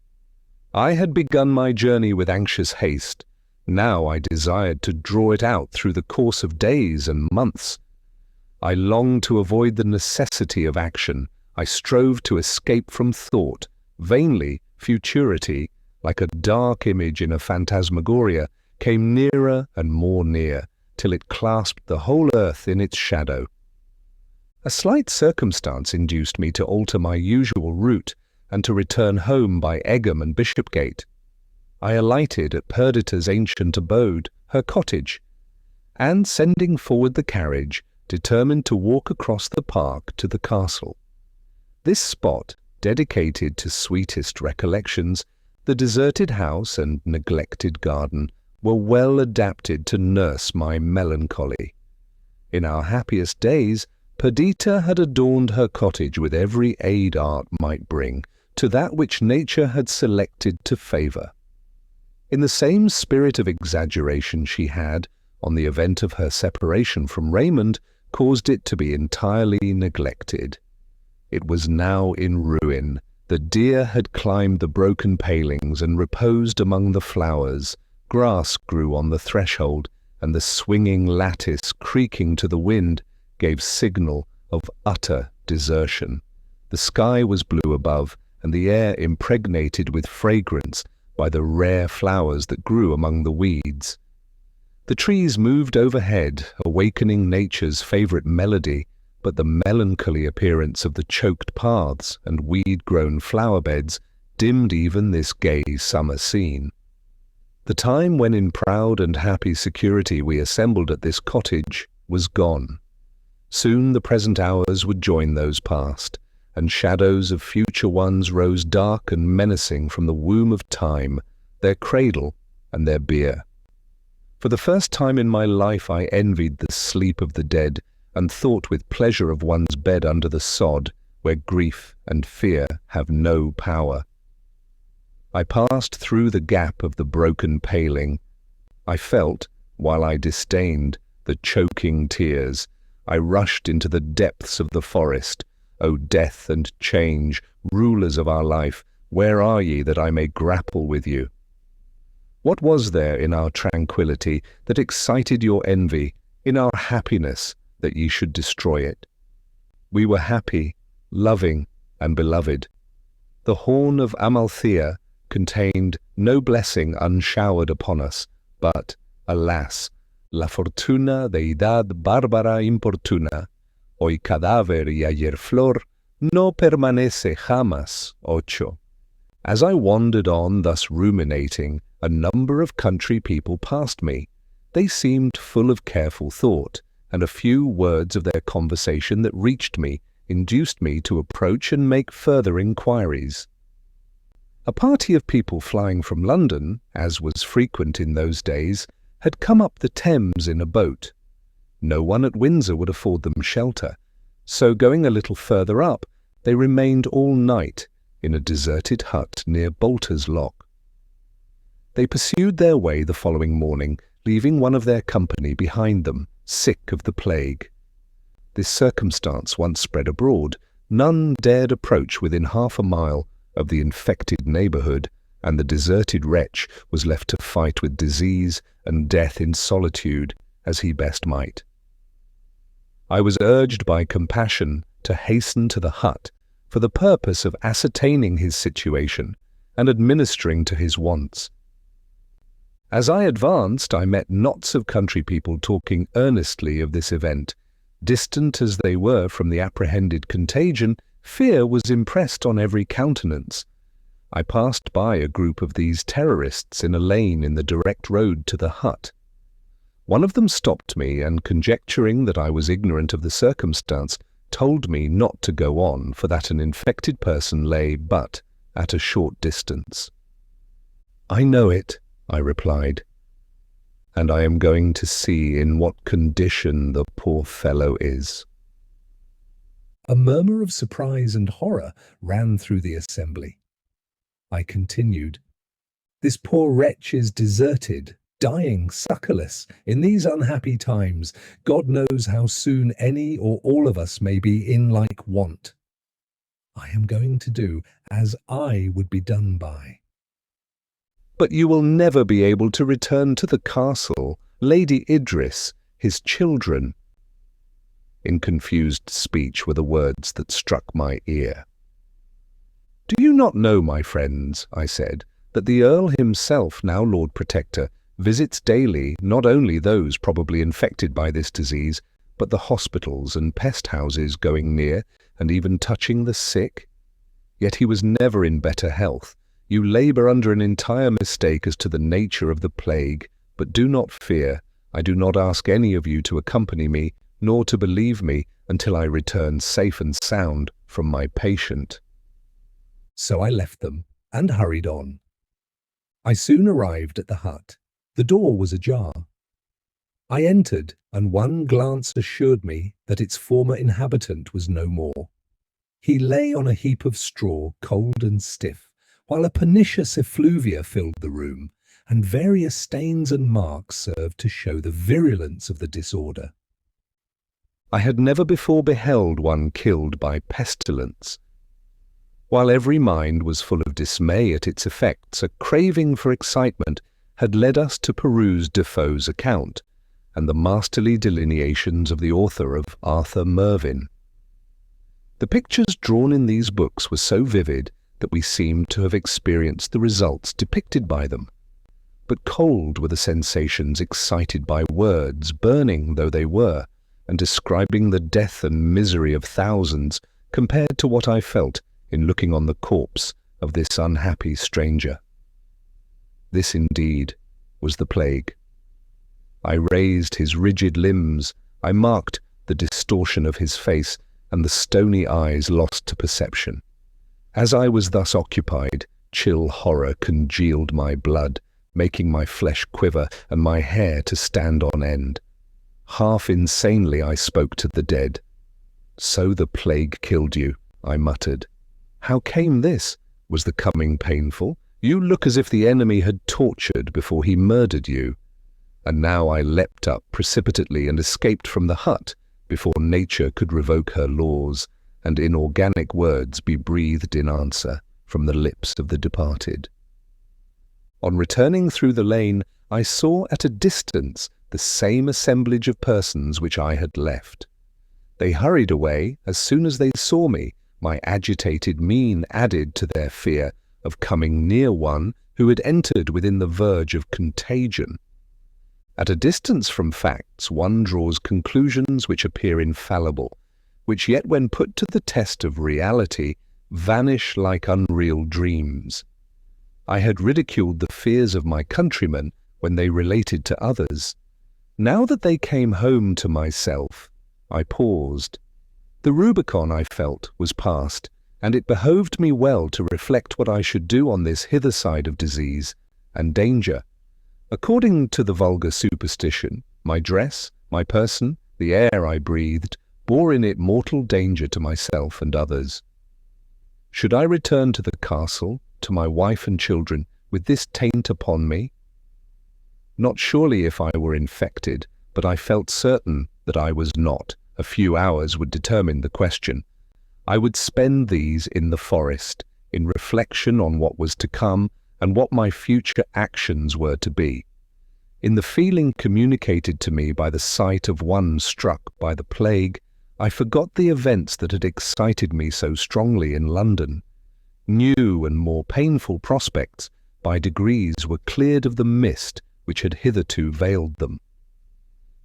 I had begun my journey with anxious haste. Now I desired to draw it out through the course of days and months. I longed to avoid the necessity of action. I strove to escape from thought. Vainly, futurity, like a dark image in a phantasmagoria, came nearer and more near, till it clasped the whole earth in its shadow. A slight circumstance induced me to alter my usual route, and to return home by Egham and Bishopgate. I alighted at Perdita's ancient abode, her cottage, and, sending forward the carriage, determined to walk across the park to the castle. This spot, dedicated to sweetest recollections, the deserted house and neglected garden, were well adapted to nurse my melancholy. In our happiest days, Perdita had adorned her cottage with every aid art might bring to that which nature had selected to favour. In the same spirit of exaggeration she had, on the event of her separation from Raymond, caused it to be entirely neglected. It was now in ruin. The deer had climbed the broken palings and reposed among the flowers. Grass grew on the threshold, and the swinging lattice, creaking to the wind, gave signal of utter desertion. The sky was blue above, and the air impregnated with fragrance by the rare flowers that grew among the weeds. The trees moved overhead, awakening nature's favorite melody, but the melancholy appearance of the choked paths and weed-grown flower beds dimmed even this gay summer scene. The time when in proud and happy security we assembled at this cottage was gone. Soon the present hours would join those past, and shadows of future ones rose dark and menacing from the womb of time, their cradle and their bier. For the first time in my life I envied the sleep of the dead, and thought with pleasure of one's bed under the sod, where grief and fear have no power. I passed through the gap of the broken paling. I felt, while I disdained, the choking tears. I rushed into the depths of the forest. O death and change, rulers of our life, where are ye that I may grapple with you? What was there in our tranquillity that excited your envy, in our happiness, that ye should destroy it? We were happy, loving, and beloved. The horn of Amalthea contained no blessing unshowered upon us, but, alas, la fortuna deidad bárbara importuna, hoy cadáver y ayer flor, no permanece jamás ocho. As I wandered on thus ruminating, a number of country people passed me. They seemed full of careful thought, and a few words of their conversation that reached me induced me to approach and make further inquiries. A party of people flying from London, as was frequent in those days, had come up the Thames in a boat. No one at Windsor would afford them shelter, so going a little further up, they remained all night in a deserted hut near Bolter's Lock. They pursued their way the following morning, leaving one of their company behind them, sick of the plague. This circumstance once spread abroad, none dared approach within half a mile of the infected neighbourhood, and the deserted wretch was left to fight with disease and death in solitude, as he best might. I was urged by compassion to hasten to the hut for the purpose of ascertaining his situation and administering to his wants. As I advanced, I met knots of country people talking earnestly of this event. Distant as they were from the apprehended contagion, fear was impressed on every countenance. I passed by a group of these terrorists in a lane in the direct road to the hut. One of them stopped me, and conjecturing that I was ignorant of the circumstance, told me not to go on, for that an infected person lay but at a short distance. "I know it," I replied, "and I am going to see in what condition the poor fellow is." A murmur of surprise and horror ran through the assembly. I continued, "This poor wretch is deserted, dying succourless in these unhappy times. God knows how soon any or all of us may be in like want. I am going to do as I would be done by." "But you will never be able to return to the castle, Lady Idris, his children." In confused speech were the words that struck my ear. "Do you not know, my friends," I said, "that the Earl himself, now Lord Protector, visits daily not only those probably infected by this disease, but the hospitals and pest houses, going near and even touching the sick? Yet he was never in better health. You labour under an entire mistake as to the nature of the plague, but do not fear. I do not ask any of you to accompany me, nor to believe me until I return safe and sound from my patient." So I left them and hurried on. I soon arrived at the hut. The door was ajar. I entered, and one glance assured me that its former inhabitant was no more. He lay on a heap of straw, cold and stiff, while a pernicious effluvia filled the room, and various stains and marks served to show the virulence of the disorder. I had never before beheld one killed by pestilence. While every mind was full of dismay at its effects, a craving for excitement had led us to peruse Defoe's account and the masterly delineations of the author of Arthur Mervyn. The pictures drawn in these books were so vivid that we seemed to have experienced the results depicted by them. But cold were the sensations excited by words, burning though they were, and describing the death and misery of thousands, compared to what I felt in looking on the corpse of this unhappy stranger. This indeed was the plague. I raised his rigid limbs, I marked the distortion of his face, and the stony eyes lost to perception. As I was thus occupied, chill horror congealed my blood, making my flesh quiver and my hair to stand on end. Half insanely I spoke to the dead. "So the plague killed you," I muttered. "How came this? Was the coming painful? You look as if the enemy had tortured before he murdered you." And now I leapt up precipitately and escaped from the hut before nature could revoke her laws, and inorganic words be breathed in answer from the lips of the departed. On returning through the lane, I saw at a distance the same assemblage of persons which I had left. They hurried away as soon as they saw me. My agitated mien added to their fear of coming near one who had entered within the verge of contagion. At a distance from facts, one draws conclusions which appear infallible, which yet when put to the test of reality, vanish like unreal dreams. I had ridiculed the fears of my countrymen when they related to others. Now that they came home to myself, I paused. The Rubicon, I felt, was past, and it behoved me well to reflect what I should do on this hither side of disease and danger. According to the vulgar superstition, my dress, my person, the air I breathed, bore in it mortal danger to myself and others. Should I return to the castle, to my wife and children, with this taint upon me? Not surely if I were infected, but I felt certain that I was not. A few hours would determine the question. I would spend these in the forest, in reflection on what was to come and what my future actions were to be. In the feeling communicated to me by the sight of one struck by the plague, I forgot the events that had excited me so strongly in London. New and more painful prospects by degrees were cleared of the mist which had hitherto veiled them.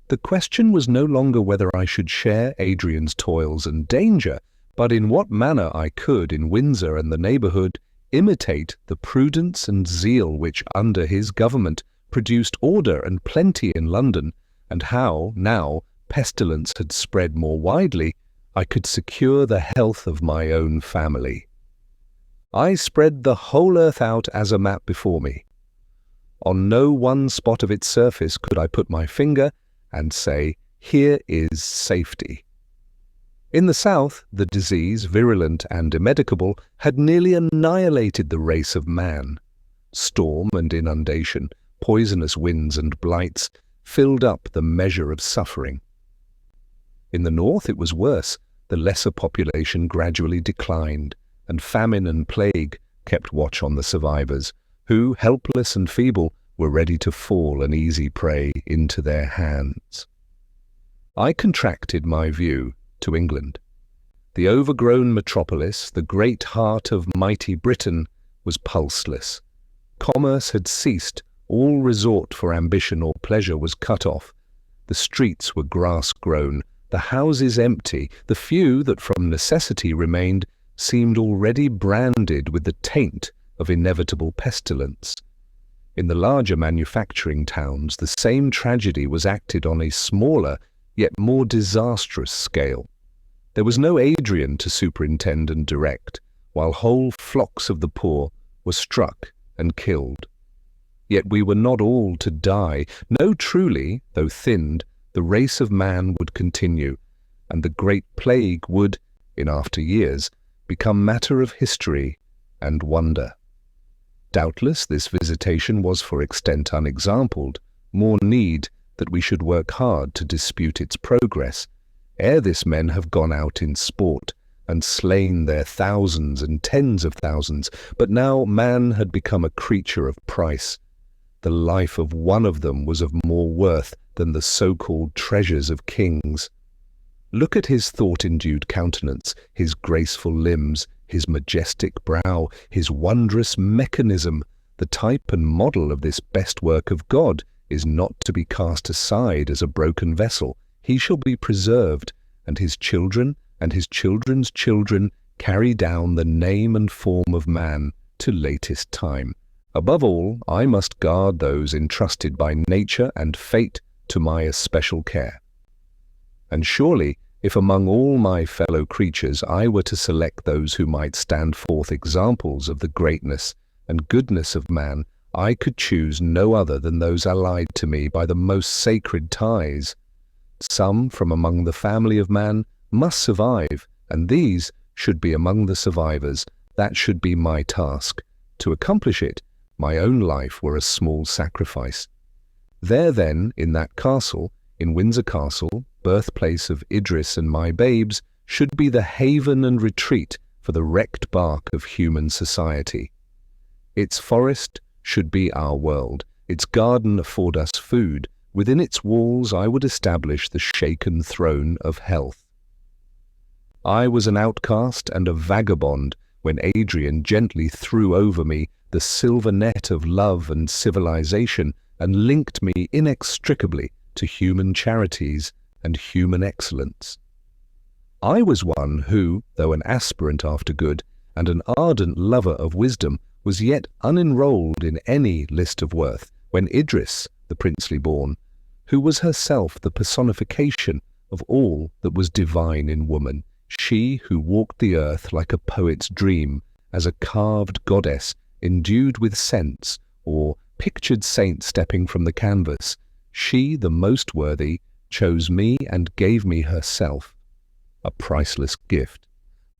The question was no longer whether I should share Adrian's toils and danger, but in what manner I could, in Windsor and the neighbourhood, imitate the prudence and zeal which, under his government, produced order and plenty in London, and how, now pestilence had spread more widely, I could secure the health of my own family. I spread the whole earth out as a map before me. On no one spot of its surface could I put my finger and say, "Here is safety." In the south, the disease, virulent and immedicable, had nearly annihilated the race of man. Storm and inundation, poisonous winds and blights, filled up the measure of suffering. In the north it was worse. The lesser population gradually declined, and famine and plague kept watch on the survivors, who, helpless and feeble, were ready to fall an easy prey into their hands. I contracted my view to England. The overgrown metropolis, the great heart of mighty Britain, was pulseless. Commerce had ceased, all resort for ambition or pleasure was cut off. The streets were grass-grown, the houses empty, the few that from necessity remained seemed already branded with the taint of inevitable pestilence. In the larger manufacturing towns, the same tragedy was acted on a smaller, yet more disastrous scale. There was no Adrian to superintend and direct, while whole flocks of the poor were struck and killed. Yet we were not all to die. No, truly, though thinned, the race of man would continue, and the great plague would, in after years, become matter of history and wonder. Doubtless this visitation was for extent unexampled, more need that we should work hard to dispute its progress. Ere this men have gone out in sport, and slain their thousands and tens of thousands, but now man had become a creature of price. The life of one of them was of more worth than the so-called treasures of kings. Look at his thought-endued countenance, his graceful limbs, his majestic brow, his wondrous mechanism. The type and model of this best work of God is not to be cast aside as a broken vessel. He shall be preserved, and his children and his children's children carry down the name and form of man to latest time. Above all, I must guard those entrusted by nature and fate to my especial care. And surely, if among all my fellow creatures I were to select those who might stand forth examples of the greatness and goodness of man, I could choose no other than those allied to me by the most sacred ties. Some from among the family of man must survive, and these should be among the survivors. That should be my task. To accomplish it, my own life were a small sacrifice. There then, in that castle, in Windsor Castle, birthplace of Idris and my babes, should be the haven and retreat for the wrecked bark of human society. Its forest should be our world, its garden afford us food. Within its walls I would establish the shaken throne of health. I was an outcast and a vagabond when Adrian gently threw over me the silver net of love and civilization and linked me inextricably to human charities and human excellence. I was one who, though an aspirant after good and an ardent lover of wisdom, was yet unenrolled in any list of worth, when Idris, the princely born, who was herself the personification of all that was divine in woman, she who walked the earth like a poet's dream, as a carved goddess endued with sense, or pictured saint stepping from the canvas, she, the most worthy, chose me and gave me herself, a priceless gift.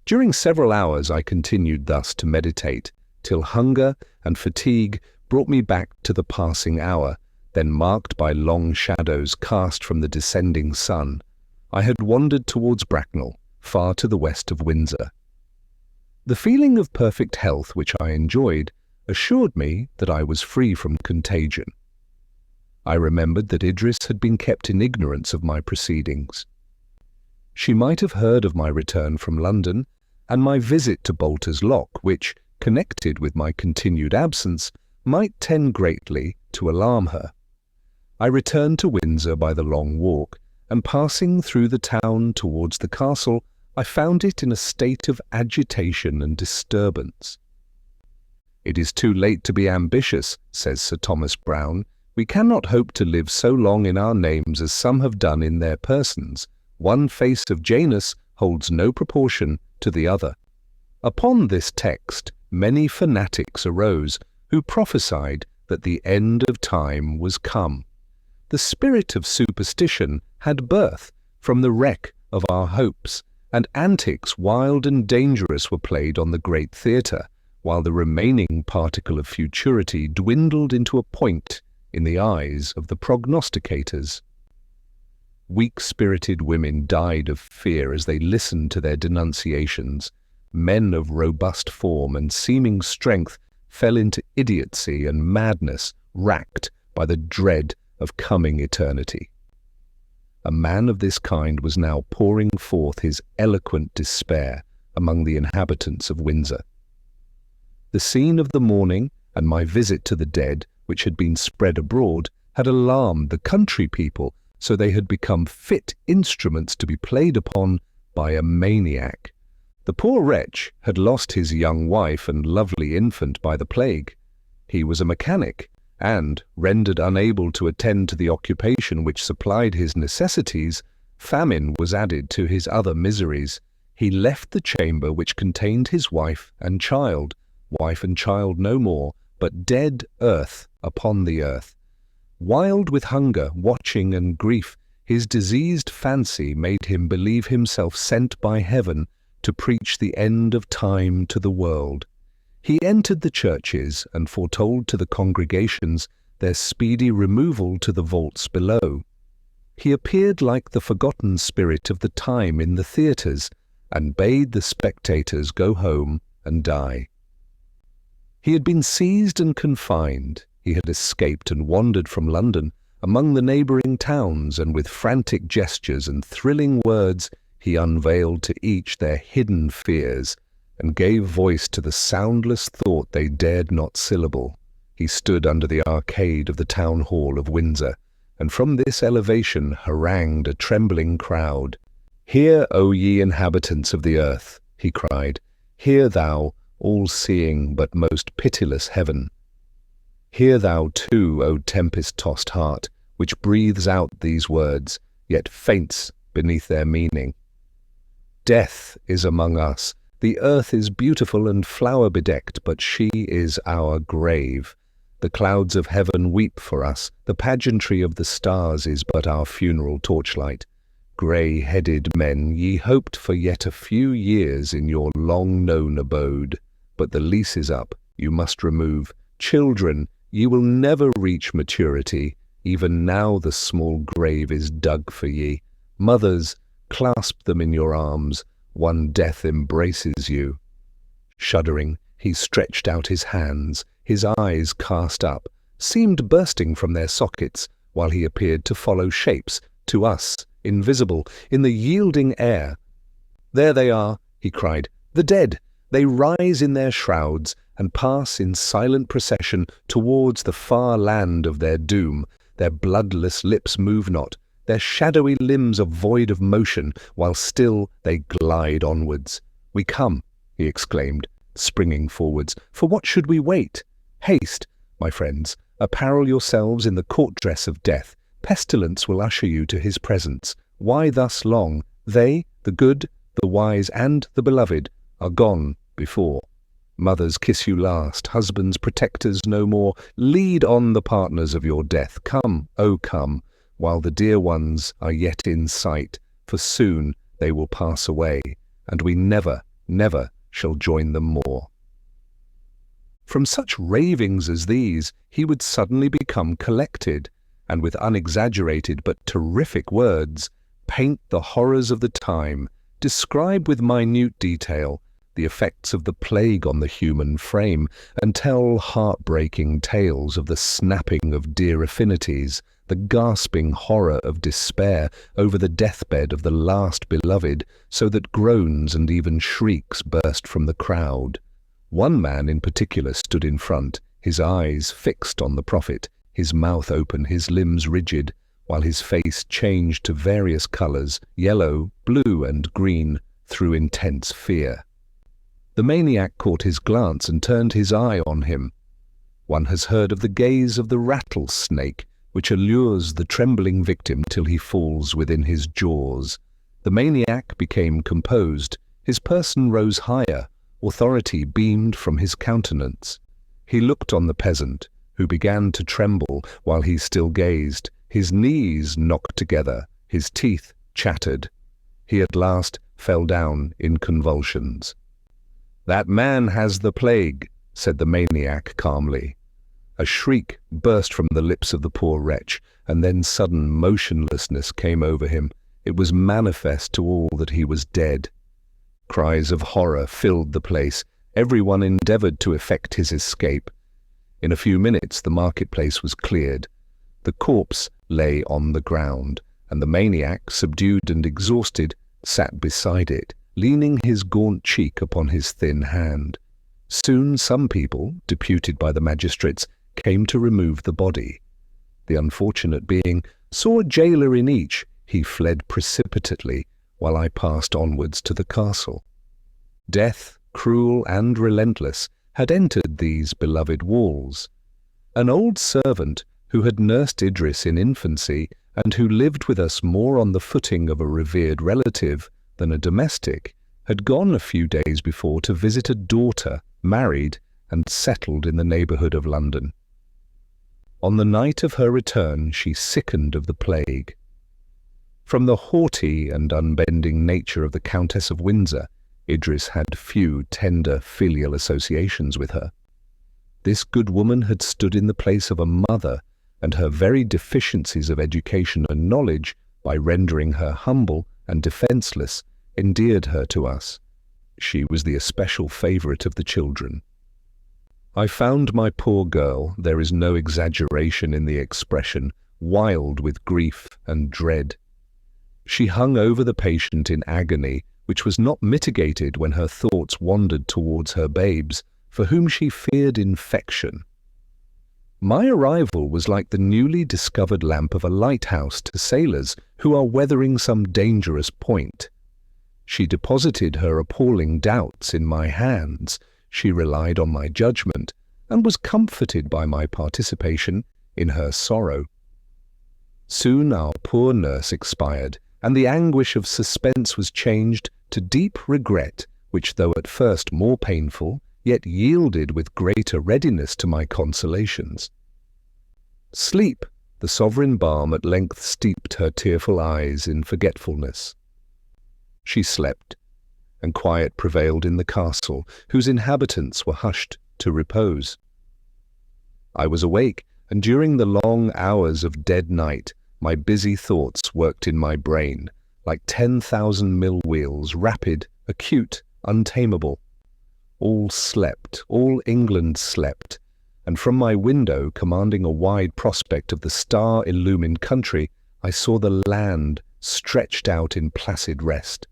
During several hours I continued thus to meditate, till hunger and fatigue brought me back to the passing hour, then marked by long shadows cast from the descending sun. I had wandered towards Bracknell, far to the west of Windsor. The feeling of perfect health which I enjoyed assured me that I was free from contagion. I remembered that Idris had been kept in ignorance of my proceedings. She might have heard of my return from London and my visit to Bolter's Lock, which, connected with my continued absence, might tend greatly to alarm her. I returned to Windsor by the long walk, and passing through the town towards the castle, I found it in a state of agitation and disturbance. "It is too late to be ambitious," says Sir Thomas Browne. "We cannot hope to live so long in our names as some have done in their persons. One face of Janus holds no proportion to the other." Upon this text, many fanatics arose, who prophesied that the end of time was come. The spirit of superstition had birth from the wreck of our hopes, and antics wild and dangerous were played on the great theatre, while the remaining particle of futurity dwindled into a point in the eyes of the prognosticators. Weak-spirited women died of fear as they listened to their denunciations. Men of robust form and seeming strength fell into idiocy and madness, racked by the dread of coming eternity. A man of this kind was now pouring forth his eloquent despair among the inhabitants of Windsor. The scene of the morning and my visit to the dead, which had been spread abroad, had alarmed the country people, so they had become fit instruments to be played upon by a maniac. The poor wretch had lost his young wife and lovely infant by the plague. He was a mechanic, and, rendered unable to attend to the occupation which supplied his necessities, famine was added to his other miseries. He left the chamber which contained his wife and child no more, but dead earth upon the earth. Wild with hunger, watching, and grief, his diseased fancy made him believe himself sent by heaven to preach the end of time to the world. He entered the churches and foretold to the congregations their speedy removal to the vaults below. He appeared like the forgotten spirit of the time in the theatres, and bade the spectators go home and die. He had been seized and confined. He had escaped and wandered from London among the neighbouring towns, and with frantic gestures and thrilling words he unveiled to each their hidden fears and gave voice to the soundless thought they dared not syllable. He stood under the arcade of the town hall of Windsor, and from this elevation harangued a trembling crowd. "Hear, O ye inhabitants of the earth," he cried, "hear thou, all-seeing but most pitiless heaven. Hear thou too, O tempest-tossed heart, which breathes out these words, yet faints beneath their meaning. Death is among us. The earth is beautiful and flower-bedecked, but she is our grave. The clouds of heaven weep for us. The pageantry of the stars is but our funeral torchlight. Grey-headed men, ye hoped for yet a few years in your long-known abode. But the lease is up, you must remove. Children, ye will never reach maturity. Even now the small grave is dug for ye. Mothers, clasp them in your arms. One death embraces you." Shuddering, he stretched out his hands. His eyes, cast up, seemed bursting from their sockets, while he appeared to follow shapes, to us, invisible, in the yielding air. "There they are," he cried, "the dead! They rise in their shrouds and pass in silent procession towards the far land of their doom. Their bloodless lips move not, their shadowy limbs are void of motion, while still they glide onwards. We come," he exclaimed, springing forwards. "For what should we wait? Haste, my friends, apparel yourselves in the court-dress of death. Pestilence will usher you to his presence. Why thus long? They, the good, the wise, and the beloved, are gone before. Mothers kiss you last, husbands protectors no more. Lead on the partners of your death. Come, oh come, while the dear ones are yet in sight, for soon they will pass away, and we never, never shall join them more." From such ravings as these, he would suddenly become collected, and with unexaggerated but terrific words, paint the horrors of the time, describe with minute detail the effects of the plague on the human frame, and tell heart-breaking tales of the snapping of dear affinities, the gasping horror of despair over the deathbed of the last beloved, so that groans and even shrieks burst from the crowd. One man in particular stood in front, his eyes fixed on the prophet, his mouth open, his limbs rigid, while his face changed to various colours, yellow, blue, and green, through intense fear. The maniac caught his glance and turned his eye on him. One has heard of the gaze of the rattlesnake, which allures the trembling victim till he falls within his jaws. The maniac became composed. His person rose higher. Authority beamed from his countenance. He looked on the peasant, who began to tremble while he still gazed. His knees knocked together, his teeth chattered. He at last fell down in convulsions. "That man has the plague," said the maniac calmly. A shriek burst from the lips of the poor wretch, and then sudden motionlessness came over him. It was manifest to all that he was dead. Cries of horror filled the place. Everyone endeavoured to effect his escape. In a few minutes the marketplace was cleared. The corpse lay on the ground, and the maniac, subdued and exhausted, sat beside it, leaning his gaunt cheek upon his thin hand. Soon some people, deputed by the magistrates, came to remove the body. The unfortunate being saw a jailer in each. He fled precipitately, while I passed onwards to the castle. Death, cruel and relentless, had entered these beloved walls. An old servant, who had nursed Idris in infancy, and who lived with us more on the footing of a revered relative than a domestic, had gone a few days before to visit a daughter, married and settled in the neighbourhood of London. On the night of her return she sickened of the plague. From the haughty and unbending nature of the Countess of Windsor, Idris had few tender filial associations with her. This good woman had stood in the place of a mother, and her very deficiencies of education and knowledge, by rendering her humble and defenceless, endeared her to us. She was the especial favourite of the children. I found my poor girl, there is no exaggeration in the expression, wild with grief and dread. She hung over the patient in agony, which was not mitigated when her thoughts wandered towards her babes, for whom she feared infection. My arrival was like the newly discovered lamp of a lighthouse to sailors who are weathering some dangerous point. She deposited her appalling doubts in my hands, she relied on my judgment, and was comforted by my participation in her sorrow. Soon our poor nurse expired, and the anguish of suspense was changed to deep regret, which, though at first more painful, yet yielded with greater readiness to my consolations. Sleep, the sovereign balm, at length steeped her tearful eyes in forgetfulness. She slept, and quiet prevailed in the castle, whose inhabitants were hushed to repose. I was awake, and during the long hours of dead night, my busy thoughts worked in my brain, like 10,000 mill wheels, rapid, acute, untamable. All slept, all England slept, and from my window, commanding a wide prospect of the star-illumined country, I saw the land stretched out in placid rest.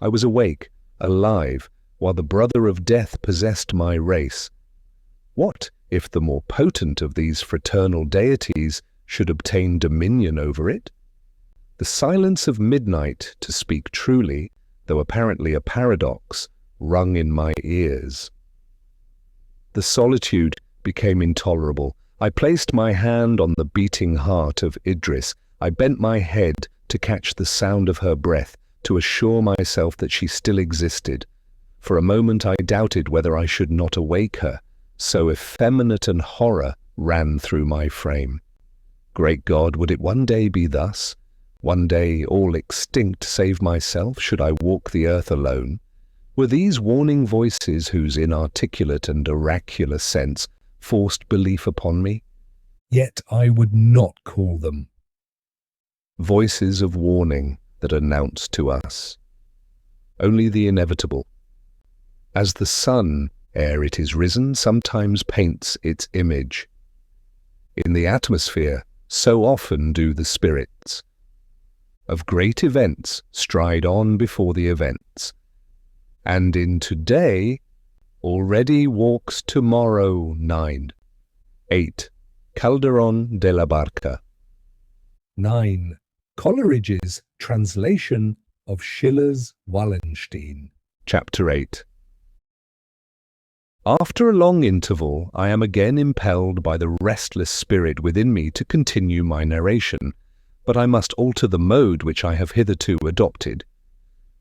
I was awake, alive, while the brother of death possessed my race. What if the more potent of these fraternal deities should obtain dominion over it? The silence of midnight, to speak truly, though apparently a paradox, rung in my ears. The solitude became intolerable. I placed my hand on the beating heart of Idris. I bent my head to catch the sound of her breath, to assure myself that she still existed. For a moment I doubted whether I should not awake her, so effeminate an horror ran through my frame. Great God, would it one day be thus? One day, all extinct save myself, should I walk the earth alone? Were these warning voices, whose inarticulate and oracular sense forced belief upon me? Yet I would not call them Voices of warning that announce to us only the inevitable. As the sun, ere it is risen, sometimes paints its image. In the atmosphere, so often do the spirits of great events stride on before the events. And in today, already walks tomorrow. 9. 8. Calderon de la Barca. 9. Coleridge's translation of Schiller's Wallenstein. Chapter 8. After a long interval, I am again impelled by the restless spirit within me to continue my narration, but I must alter the mode which I have hitherto adopted.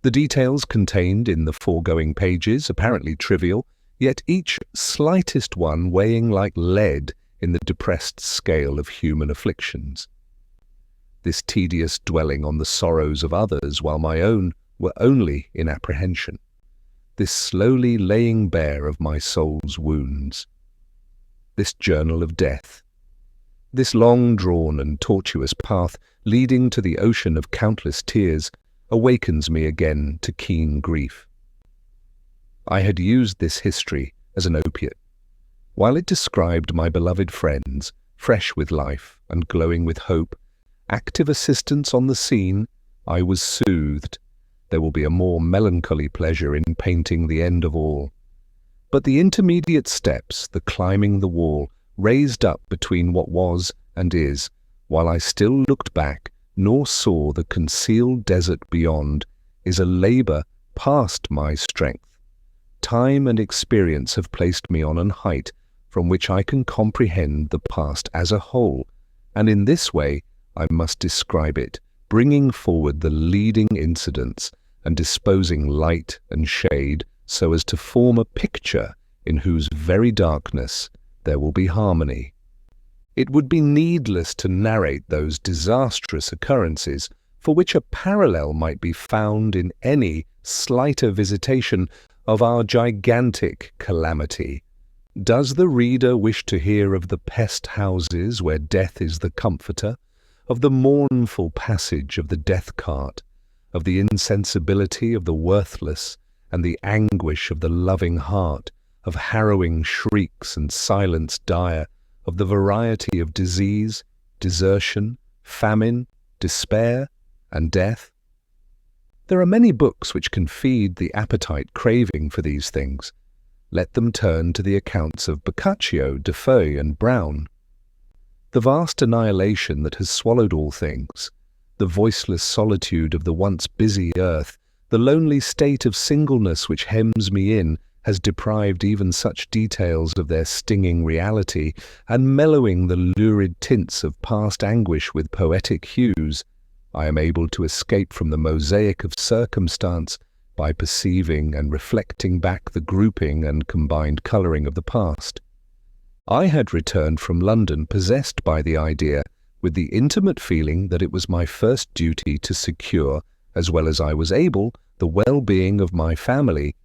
The details contained in the foregoing pages, apparently trivial, yet each slightest one weighing like lead in the depressed scale of human afflictions. This tedious dwelling on the sorrows of others while my own were only in apprehension. This slowly laying bare of my soul's wounds. This journal of death. This long-drawn and tortuous path leading to the ocean of countless tears awakens me again to keen grief. I had used this history as an opiate. While it described my beloved friends, fresh with life and glowing with hope, active assistance on the scene, I was soothed. There will be a more melancholy pleasure in painting the end of all. But the intermediate steps, the climbing the wall, raised up between what was and is, while I still looked back, nor saw the concealed desert beyond, is a labour past my strength. Time and experience have placed me on an height from which I can comprehend the past as a whole, and in this way I must describe it, bringing forward the leading incidents and disposing light and shade so as to form a picture in whose very darkness there will be harmony. It would be needless to narrate those disastrous occurrences for which a parallel might be found in any slighter visitation of our gigantic calamity. Does the reader wish to hear of the pest houses where death is the comforter, of the mournful passage of the death cart, of the insensibility of the worthless and the anguish of the loving heart, of harrowing shrieks and silence dire, of the variety of disease, desertion, famine, despair, and death? There are many books which can feed the appetite craving for these things. Let them turn to the accounts of Boccaccio, Defoe, and Browne. The vast annihilation that has swallowed all things, the voiceless solitude of the once busy earth, the lonely state of singleness which hems me in, has deprived even such details of their stinging reality, and mellowing the lurid tints of past anguish with poetic hues, I am able to escape from the mosaic of circumstance by perceiving and reflecting back the grouping and combined colouring of the past. I had returned from London possessed by the idea, with the intimate feeling that it was my first duty to secure, as well as I was able, the well-being of my family,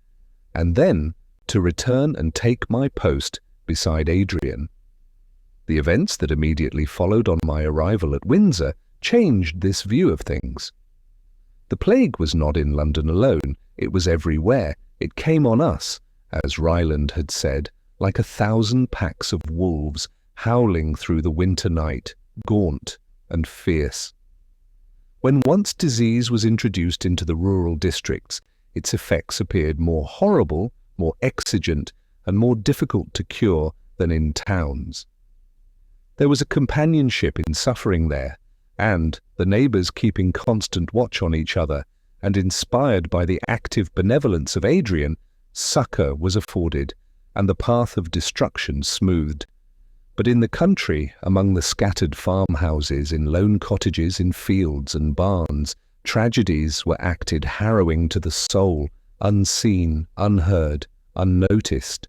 and then to return and take my post beside Adrian. The events that immediately followed on my arrival at Windsor changed this view of things. The plague was not in London alone, it was everywhere. It came on us, as Ryland had said, like 1,000 packs of wolves howling through the winter night, gaunt and fierce. When once disease was introduced into the rural districts, its effects appeared more horrible, more exigent, and more difficult to cure than in towns. There was a companionship in suffering there, and, the neighbours keeping constant watch on each other, and inspired by the active benevolence of Adrian, succour was afforded, and the path of destruction smoothed. But in the country, among the scattered farmhouses, in lone cottages, in fields and barns, tragedies were acted harrowing to the soul, unseen, unheard, unnoticed.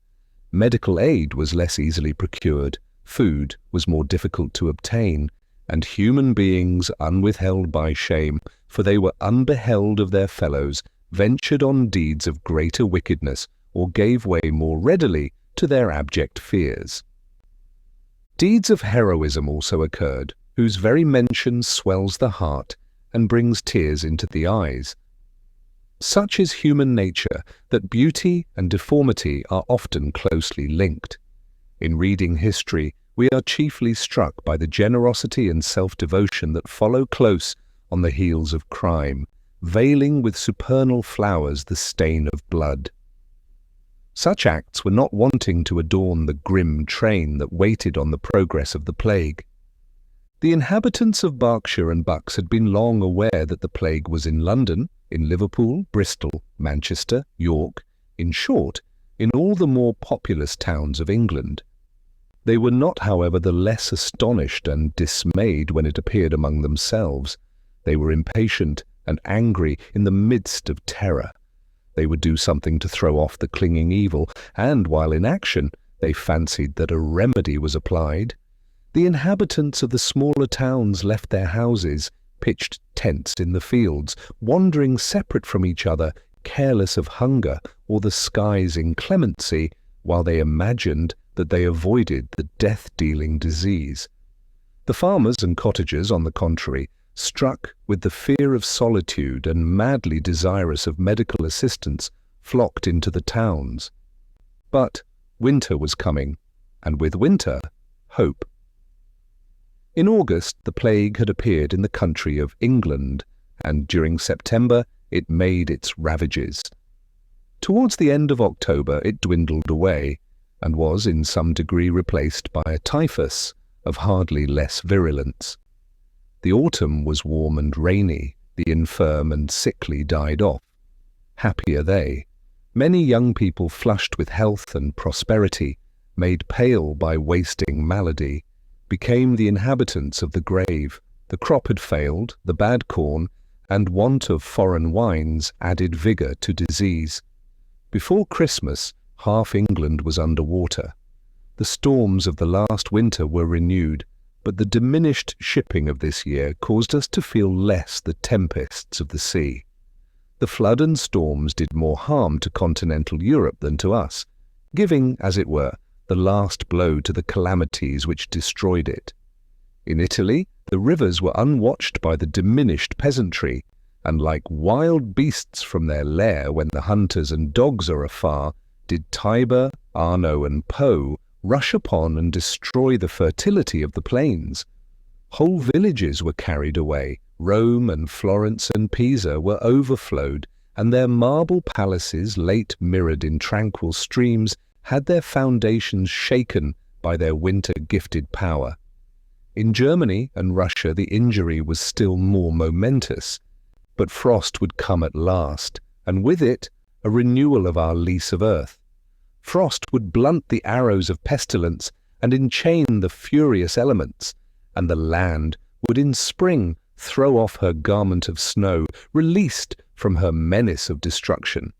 Medical aid was less easily procured, food was more difficult to obtain, and human beings, unwithheld by shame, for they were unbeheld of their fellows, ventured on deeds of greater wickedness, or gave way more readily to their abject fears. Deeds of heroism also occurred, whose very mention swells the heart and brings tears into the eyes. Such is human nature that beauty and deformity are often closely linked. In reading history, we are chiefly struck by the generosity and self-devotion that follow close on the heels of crime, veiling with supernal flowers the stain of blood. Such acts were not wanting to adorn the grim train that waited on the progress of the plague. The inhabitants of Berkshire and Bucks had been long aware that the plague was in London, in Liverpool, Bristol, Manchester, York, in short, in all the more populous towns of England. They were not, however, the less astonished and dismayed when it appeared among themselves. They were impatient and angry in the midst of terror. They would do something to throw off the clinging evil, and while in action, they fancied that a remedy was applied. The inhabitants of the smaller towns left their houses, pitched tents in the fields, wandering separate from each other, careless of hunger or the sky's inclemency, while they imagined that they avoided the death-dealing disease. The farmers and cottagers, on the contrary, struck with the fear of solitude and madly desirous of medical assistance, flocked into the towns. But winter was coming, and with winter, hope. In August, the plague had appeared in the country of England, and during September it made its ravages. Towards the end of October it dwindled away, and was in some degree replaced by a typhus of hardly less virulence. The autumn was warm and rainy, the infirm and sickly died off. Happy are they. Many young people flushed with health and prosperity, made pale by wasting malady, became the inhabitants of the grave. The crop had failed, the bad corn, and want of foreign wines added vigour to disease. Before Christmas, half England was under water. The storms of the last winter were renewed, but the diminished shipping of this year caused us to feel less the tempests of the sea. The flood and storms did more harm to continental Europe than to us, giving, as it were, the last blow to the calamities which destroyed it. In Italy, the rivers were unwatched by the diminished peasantry, and like wild beasts from their lair when the hunters and dogs are afar, did Tiber, Arno, and Po rush upon and destroy the fertility of the plains. Whole villages were carried away. Rome and Florence and Pisa were overflowed, and their marble palaces, late mirrored in tranquil streams, had their foundations shaken by their winter-gifted power. In Germany and Russia the injury was still more momentous, but frost would come at last, and with it a renewal of our lease of earth. Frost would blunt the arrows of pestilence and enchain the furious elements, and the land would in spring throw off her garment of snow, released from her menace of destruction.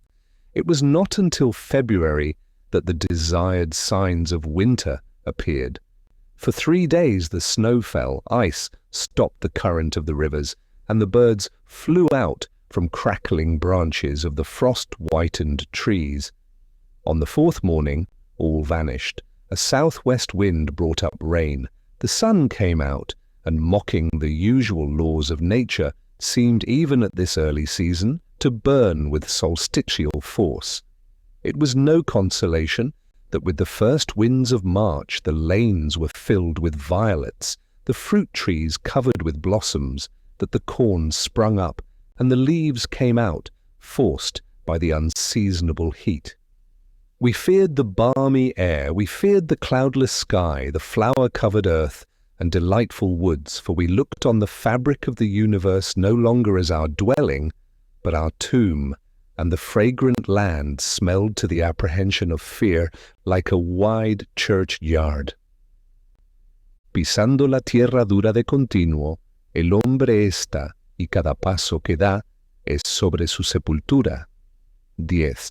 It was not until February that the desired signs of winter appeared. For 3 days the snow fell, ice stopped the current of the rivers, and the birds flew out from crackling branches of the frost-whitened trees. On the 4th morning, all vanished. A southwest wind brought up rain. The sun came out, and mocking the usual laws of nature, seemed even at this early season to burn with solstitial force. It was no consolation that with the first winds of March the lanes were filled with violets, the fruit trees covered with blossoms, that the corn sprung up, and the leaves came out, forced by the unseasonable heat. We feared the balmy air, we feared the cloudless sky, the flower-covered earth, and delightful woods, for we looked on the fabric of the universe no longer as our dwelling, but our tomb, and the fragrant land smelled to the apprehension of fear like a wide churchyard. Pisando la tierra dura de continuo, el hombre está, y cada paso que da es sobre su sepultura. 10.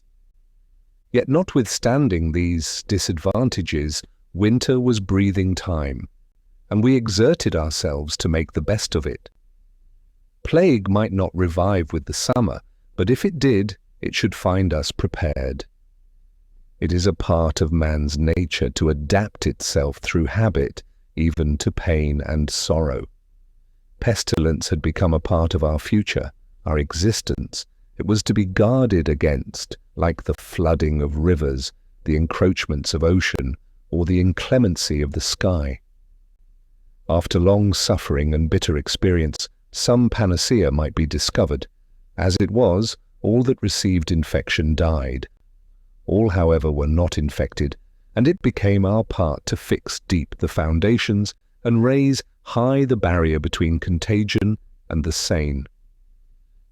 Yet notwithstanding these disadvantages, winter was breathing time, and we exerted ourselves to make the best of it. Plague might not revive with the summer, but if it did, it should find us prepared. It is a part of man's nature to adapt itself through habit, even to pain and sorrow. Pestilence had become a part of our future, our existence. It was to be guarded against, like the flooding of rivers, the encroachments of ocean, or the inclemency of the sky. After long suffering and bitter experience, some panacea might be discovered. As it was, all that received infection died. All, however, were not infected, and it became our part to fix deep the foundations and raise high the barrier between contagion and the sane.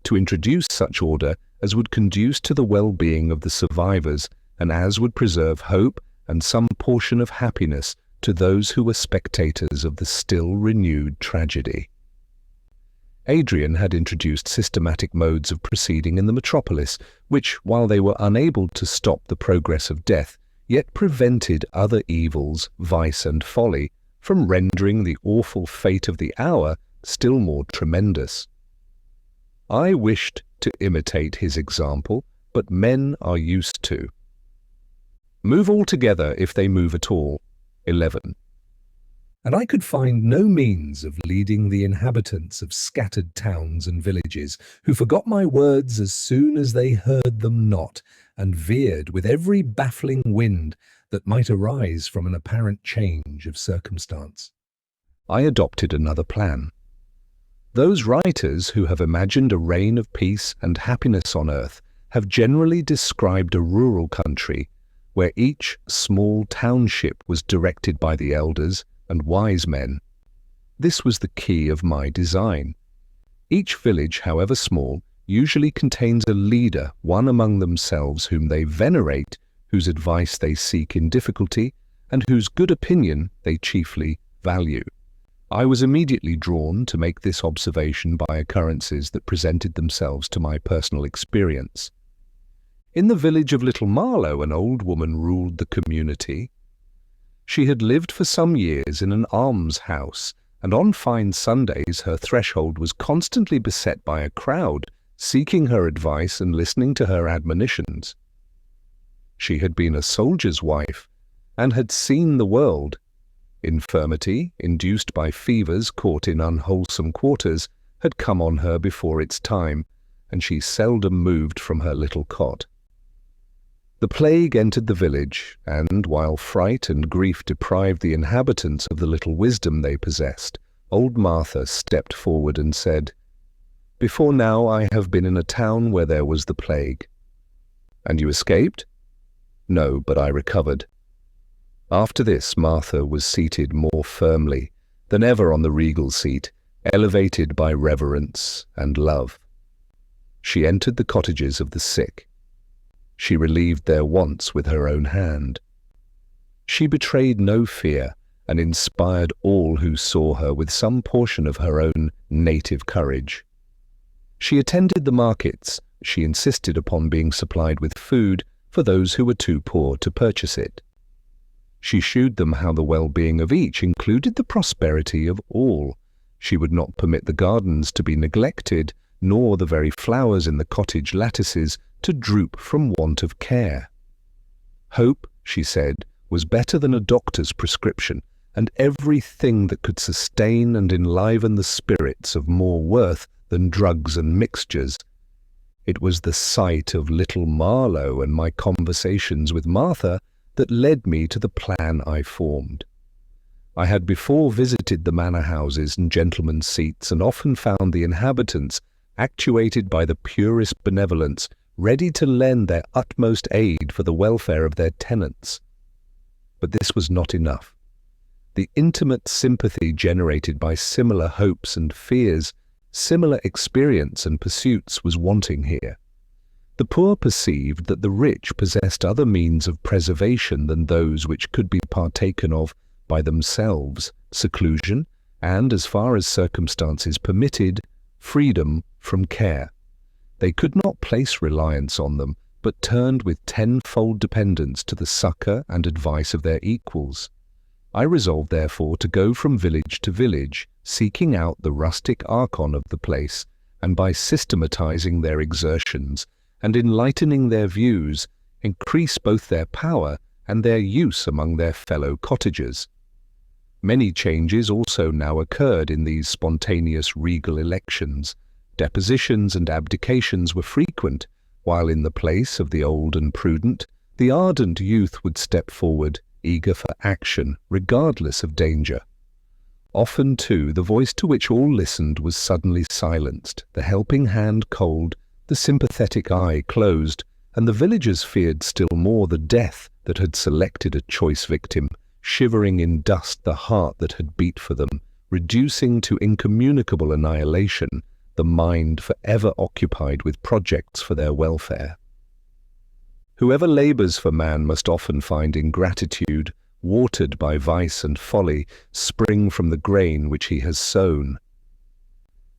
To introduce such order as would conduce to the well-being of the survivors, and as would preserve hope and some portion of happiness to those who were spectators of the still renewed tragedy. Adrian had introduced systematic modes of proceeding in the metropolis, which, while they were unable to stop the progress of death, yet prevented other evils, vice and folly, from rendering the awful fate of the hour still more tremendous. I wished to imitate his example, but men are used to. Move all together if they move at all. 11. And I could find no means of leading the inhabitants of scattered towns and villages, who forgot my words as soon as they heard them not, and veered with every baffling wind that might arise from an apparent change of circumstance. I adopted another plan. Those writers who have imagined a reign of peace and happiness on earth have generally described a rural country where each small township was directed by the elders and wise men. This was the key of my design. Each village, however small, usually contains a leader, one among themselves whom they venerate, whose advice they seek in difficulty, and whose good opinion they chiefly value. I was immediately drawn to make this observation by occurrences that presented themselves to my personal experience. In the village of Little Marlow, an old woman ruled the community. She had lived for some years in an almshouse, and on fine Sundays her threshold was constantly beset by a crowd, seeking her advice and listening to her admonitions. She had been a soldier's wife, and had seen the world. Infirmity, induced by fevers caught in unwholesome quarters, had come on her before its time, and she seldom moved from her little cot. The plague entered the village, and while fright and grief deprived the inhabitants of the little wisdom they possessed, old Martha stepped forward and said, "Before now I have been in a town where there was the plague." "And you escaped?" "No, but I recovered." After this, Martha was seated more firmly than ever on the regal seat, elevated by reverence and love. She entered the cottages of the sick. She relieved their wants with her own hand. She betrayed no fear and inspired all who saw her with some portion of her own native courage. She attended the markets. She insisted upon being supplied with food for those who were too poor to purchase it. She shewed them how the well-being of each included the prosperity of all. She would not permit the gardens to be neglected, nor the very flowers in the cottage lattices to droop from want of care. Hope, she said, was better than a doctor's prescription, and everything that could sustain and enliven the spirits of more worth than drugs and mixtures. It was the sight of little Marlowe and my conversations with Martha that led me to the plan I formed. I had before visited the manor houses and gentlemen's seats, and often found the inhabitants, actuated by the purest benevolence, ready to lend their utmost aid for the welfare of their tenants. But this was not enough. The intimate sympathy generated by similar hopes and fears, similar experience and pursuits was wanting here. The poor perceived that the rich possessed other means of preservation than those which could be partaken of by themselves: seclusion, and, as far as circumstances permitted, freedom from care. They could not place reliance on them, but turned with tenfold dependence to the succour and advice of their equals. I resolved, therefore, to go from village to village, seeking out the rustic archon of the place, and by systematizing their exertions and enlightening their views, increase both their power and their use among their fellow cottagers. Many changes also now occurred in these spontaneous regal elections. Depositions and abdications were frequent, while in the place of the old and prudent, the ardent youth would step forward, eager for action, regardless of danger. Often, too, the voice to which all listened was suddenly silenced, the helping hand cold, the sympathetic eye closed, and the villagers feared still more the death that had selected a choice victim, shivering in dust the heart that had beat for them, reducing to incommunicable annihilation the mind forever occupied with projects for their welfare. Whoever labours for man must often find ingratitude, watered by vice and folly, spring from the grain which he has sown.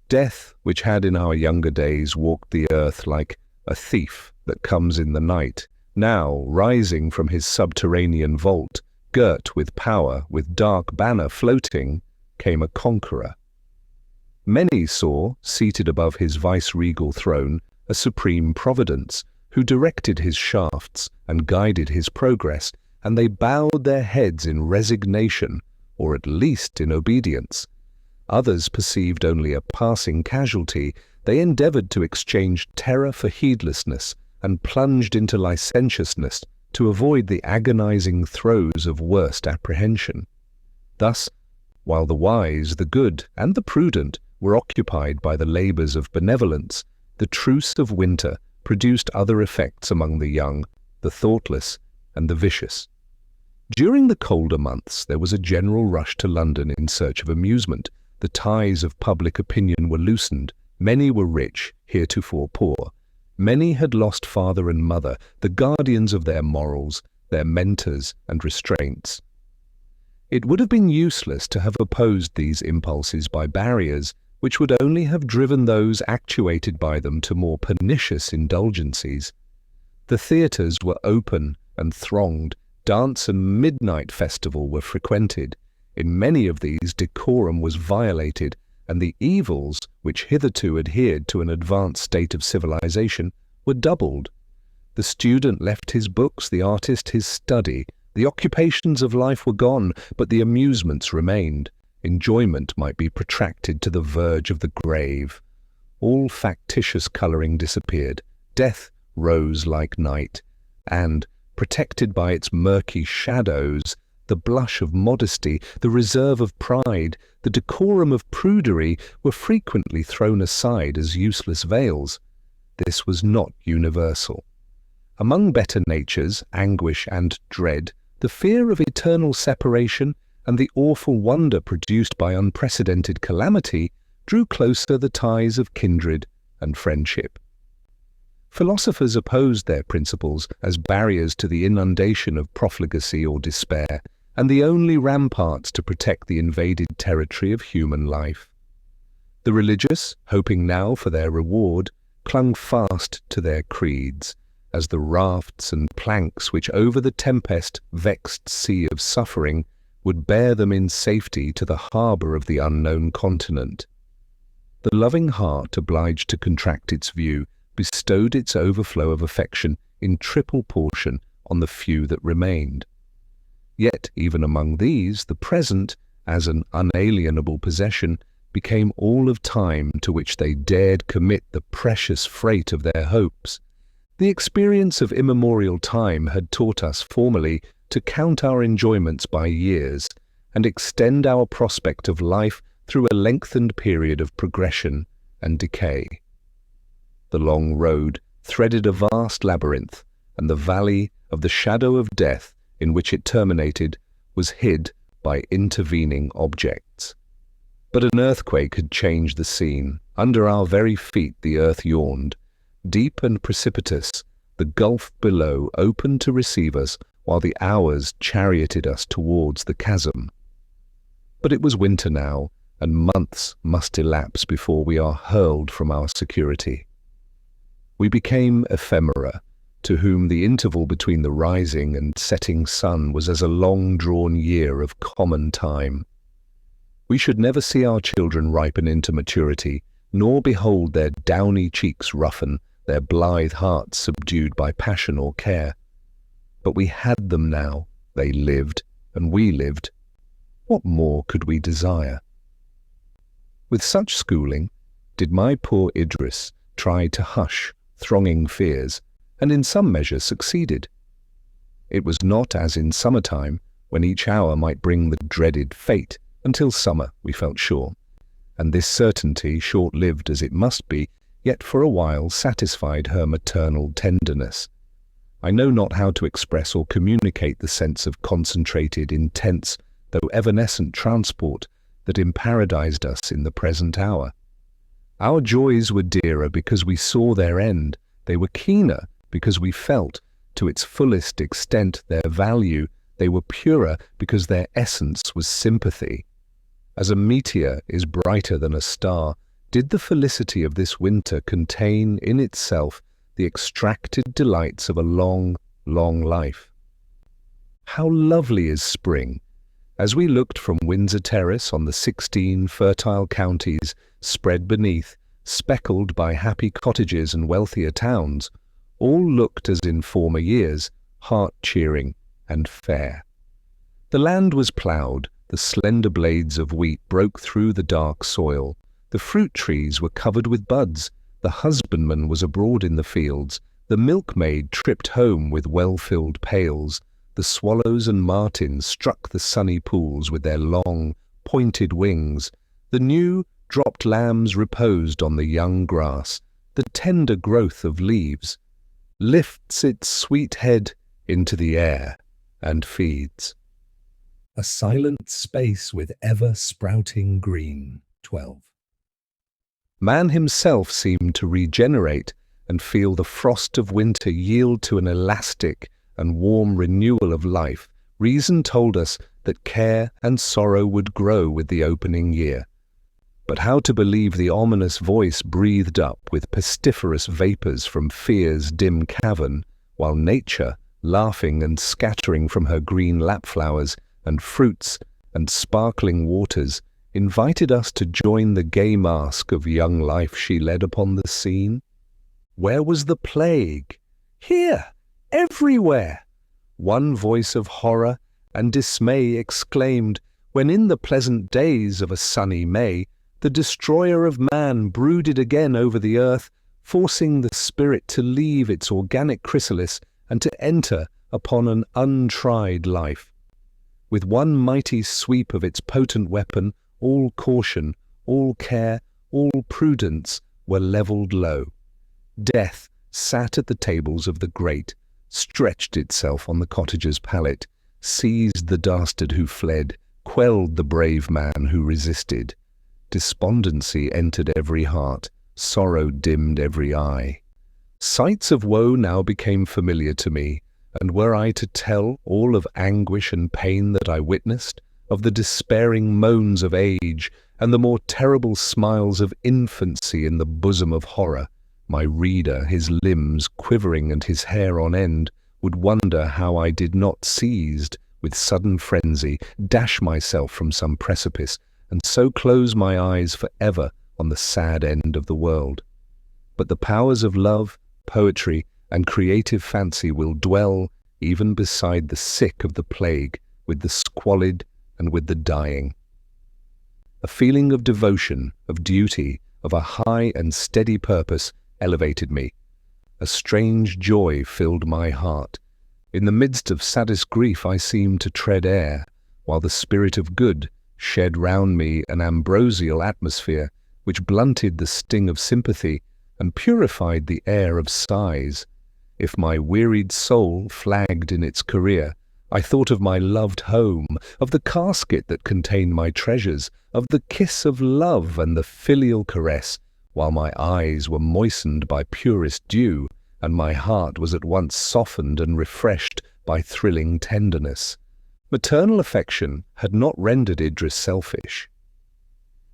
Death, which had in our younger days walked the earth like a thief that comes in the night, now, rising from his subterranean vault, girt with power, with dark banner floating, came a conqueror. Many saw, seated above his vice-regal throne, a supreme providence, who directed his shafts and guided his progress, and they bowed their heads in resignation, or at least in obedience. Others perceived only a passing casualty. They endeavoured to exchange terror for heedlessness, and plunged into licentiousness to avoid the agonizing throes of worst apprehension. Thus, while the wise, the good, and the prudent were occupied by the labours of benevolence, the truce of winter produced other effects among the young, the thoughtless, and the vicious. During the colder months there was a general rush to London in search of amusement. The ties of public opinion were loosened. Many were rich, heretofore poor. Many had lost father and mother, the guardians of their morals, their mentors and restraints. It would have been useless to have opposed these impulses by barriers which would only have driven those actuated by them to more pernicious indulgencies. The theatres were open and thronged, dance and midnight festival were frequented. In many of these decorum was violated, and the evils, which hitherto adhered to an advanced state of civilization, were doubled. The student left his books, the artist his study. The occupations of life were gone, but the amusements remained. enjoyment might be protracted to the verge of the grave. All factitious colouring disappeared, death rose like night, and, protected by its murky shadows, the blush of modesty, the reserve of pride, the decorum of prudery were frequently thrown aside as useless veils. This was not universal. Among better natures, anguish and dread, the fear of eternal separation, and the awful wonder produced by unprecedented calamity drew closer the ties of kindred and friendship. Philosophers opposed their principles as barriers to the inundation of profligacy or despair, and the only ramparts to protect the invaded territory of human life. The religious, hoping now for their reward, clung fast to their creeds, as the rafts and planks which over the tempest-vexed sea of suffering would bear them in safety to the harbour of the unknown continent. The loving heart, obliged to contract its view, bestowed its overflow of affection in triple portion on the few that remained. Yet, even among these, the present, as an unalienable possession, became all of time to which they dared commit the precious freight of their hopes. The experience of immemorial time had taught us formerly to count our enjoyments by years and extend our prospect of life through a lengthened period of progression and decay. The long road threaded a vast labyrinth, and the valley of the shadow of death in which it terminated was hid by intervening objects. But an earthquake had changed the scene. Under our very feet the earth yawned. Deep and precipitous, the gulf below opened to receive us, while the hours charioted us towards the chasm. But it was winter now, and months must elapse before we are hurled from our security. We became ephemera, to whom the interval between the rising and setting sun was as a long-drawn year of common time. We should never see our children ripen into maturity, nor behold their downy cheeks roughen, their blithe hearts subdued by passion or care. But we had them now, they lived, and we lived. What more could we desire? With such schooling, did my poor Idris try to hush thronging fears, and in some measure succeeded. It was not as in summertime, when each hour might bring the dreaded fate, until summer, we felt sure, and this certainty, short-lived as it must be, yet for a while satisfied her maternal tenderness. I know not how to express or communicate the sense of concentrated, intense, though evanescent transport that imparadised us in the present hour. Our joys were dearer because we saw their end. They were keener because we felt, to its fullest extent, their value. They were purer because their essence was sympathy. As a meteor is brighter than a star, did the felicity of this winter contain in itself the extracted delights of a long, long life. How lovely is spring! As we looked from Windsor Terrace on the 16 fertile counties spread beneath, speckled by happy cottages and wealthier towns, all looked as in former years, heart-cheering and fair. The land was ploughed, the slender blades of wheat broke through the dark soil, the fruit trees were covered with buds, the husbandman was abroad in the fields, the milkmaid tripped home with well-filled pails, the swallows and martins struck the sunny pools with their long, pointed wings, the new, dropped lambs reposed on the young grass, the tender growth of leaves, lifts its sweet head into the air and feeds. A silent space with ever-sprouting green. 12. Man himself seemed to regenerate and feel the frost of winter yield to an elastic and warm renewal of life. Reason told us that care and sorrow would grow with the opening year. But how to believe the ominous voice breathed up with pestiferous vapours from fear's dim cavern, while nature, laughing and scattering from her green lapflowers and fruits and sparkling waters, invited us to join the gay mask of young life she led upon the scene? Where was the plague? Here! Everywhere! One voice of horror and dismay exclaimed, when in the pleasant days of a sunny May, the destroyer of man brooded again over the earth, forcing the spirit to leave its organic chrysalis and to enter upon an untried life. With one mighty sweep of its potent weapon, all caution, all care, all prudence were levelled low. Death sat at the tables of the great, stretched itself on the cottager's pallet, seized the dastard who fled, quelled the brave man who resisted. Despondency entered every heart, sorrow dimmed every eye. Sights of woe now became familiar to me, and were I to tell all of anguish and pain that I witnessed, of the despairing moans of age, and the more terrible smiles of infancy in the bosom of horror, my reader, his limbs quivering and his hair on end, would wonder how I did not seized, with sudden frenzy, dash myself from some precipice, and so close my eyes for ever on the sad end of the world. But the powers of love, poetry, and creative fancy will dwell even beside the sick of the plague, with the squalid and with the dying. A feeling of devotion, of duty, of a high and steady purpose elevated me. A strange joy filled my heart. In the midst of saddest grief I seemed to tread air, while the spirit of good shed round me an ambrosial atmosphere which blunted the sting of sympathy and purified the air of sighs. If my wearied soul flagged in its career, I thought of my loved home, of the casket that contained my treasures, of the kiss of love and the filial caress, while my eyes were moistened by purest dew, and my heart was at once softened and refreshed by thrilling tenderness. Maternal affection had not rendered Idris selfish.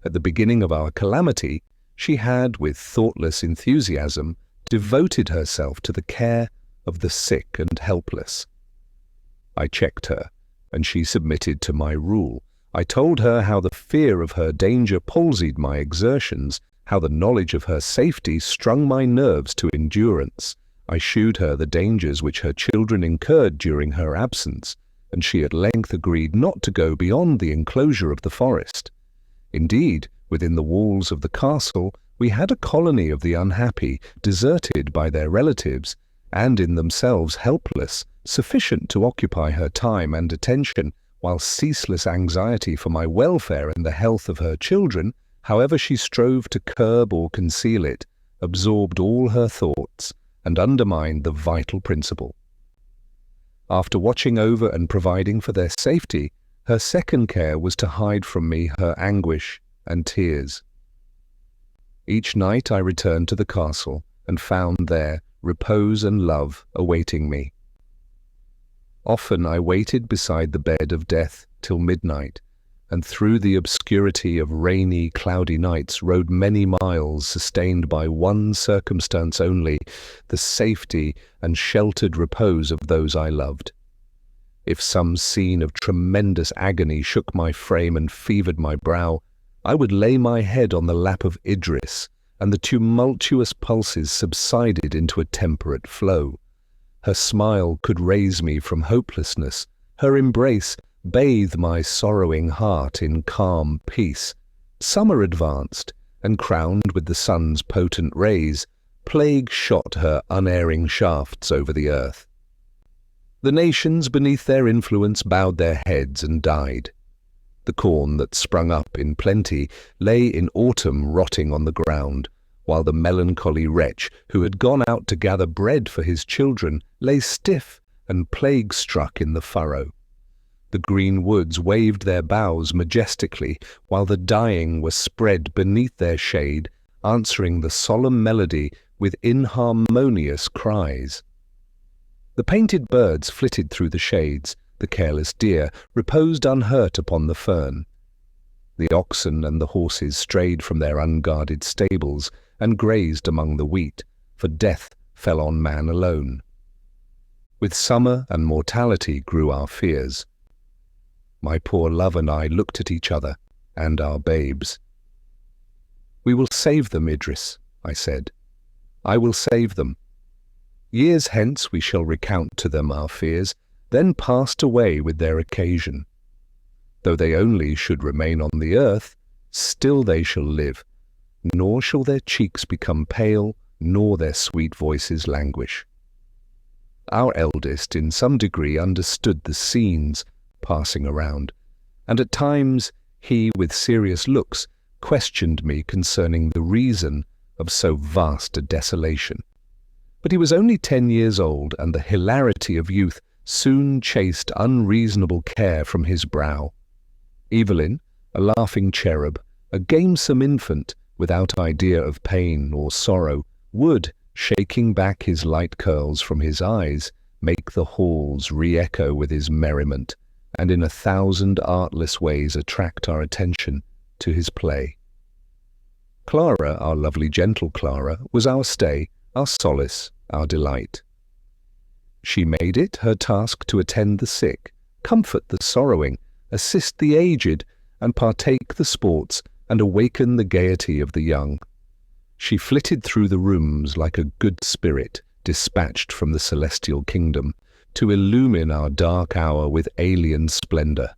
At the beginning of our calamity, she had, with thoughtless enthusiasm, devoted herself to the care of the sick and helpless. I checked her, and she submitted to my rule. I told her how the fear of her danger palsied my exertions, how the knowledge of her safety strung my nerves to endurance. I shewed her the dangers which her children incurred during her absence, and she at length agreed not to go beyond the enclosure of the forest. Indeed, within the walls of the castle, we had a colony of the unhappy, deserted by their relatives, and in themselves helpless, sufficient to occupy her time and attention, while ceaseless anxiety for my welfare and the health of her children, however she strove to curb or conceal it, absorbed all her thoughts and undermined the vital principle. After watching over and providing for their safety, her second care was to hide from me her anguish and tears. Each night I returned to the castle and found there repose and love awaiting me. Often I waited beside the bed of death till midnight, and through the obscurity of rainy, cloudy nights rode many miles, sustained by one circumstance only, the safety and sheltered repose of those I loved. If some scene of tremendous agony shook my frame and fevered my brow, I would lay my head on the lap of Idris, and the tumultuous pulses subsided into a temperate flow. Her smile could raise me from hopelessness, her embrace bathe my sorrowing heart in calm peace. Summer advanced, and crowned with the sun's potent rays, plague shot her unerring shafts over the earth. The nations beneath their influence bowed their heads and died. The corn that sprung up in plenty lay in autumn rotting on the ground, while the melancholy wretch who had gone out to gather bread for his children lay stiff and plague-struck in the furrow. The green woods waved their boughs majestically, while the dying were spread beneath their shade, answering the solemn melody with inharmonious cries. The painted birds flitted through the shades, the careless deer reposed unhurt upon the fern. The oxen and the horses strayed from their unguarded stables and grazed among the wheat, for death fell on man alone. With summer and mortality grew our fears. My poor love and I looked at each other and our babes. "We will save them, Idris," I said. "I will save them. Years hence we shall recount to them our fears, then passed away with their occasion. Though they only should remain on the earth, still they shall live, nor shall their cheeks become pale, nor their sweet voices languish. Our eldest in some degree understood the scenes passing around, and at times he, with serious looks, questioned me concerning the reason of so vast a desolation. But he was only 10 years old, and the hilarity of youth soon chased unreasonable care from his brow. Evelyn, a laughing cherub, a gamesome infant without idea of pain or sorrow, would, shaking back his light curls from his eyes, make the halls re-echo with his merriment, and in 1,000 artless ways attract our attention to his play. Clara, our lovely gentle Clara, was our stay, our solace, our delight. She made it her task to attend the sick, comfort the sorrowing, assist the aged, and partake the sports and awaken the gaiety of the young. She flitted through the rooms like a good spirit dispatched from the celestial kingdom to illumine our dark hour with alien splendor.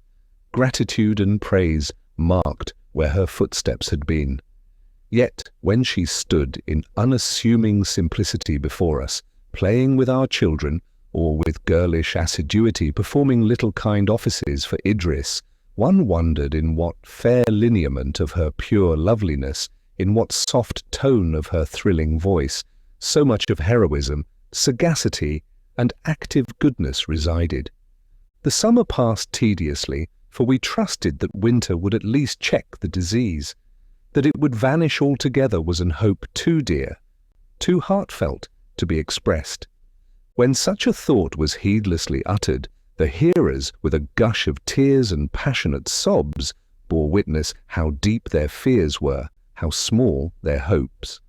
Gratitude and praise marked where her footsteps had been. Yet, when she stood in unassuming simplicity before us, playing with our children, or with girlish assiduity performing little kind offices for Idris, one wondered in what fair lineament of her pure loveliness, in what soft tone of her thrilling voice, so much of heroism, sagacity, and active goodness resided. The summer passed tediously, for we trusted that winter would at least check the disease. That it would vanish altogether was an hope too dear, too heartfelt to be expressed. When such a thought was heedlessly uttered, the hearers, with a gush of tears and passionate sobs, bore witness how deep their fears were, how small their hopes.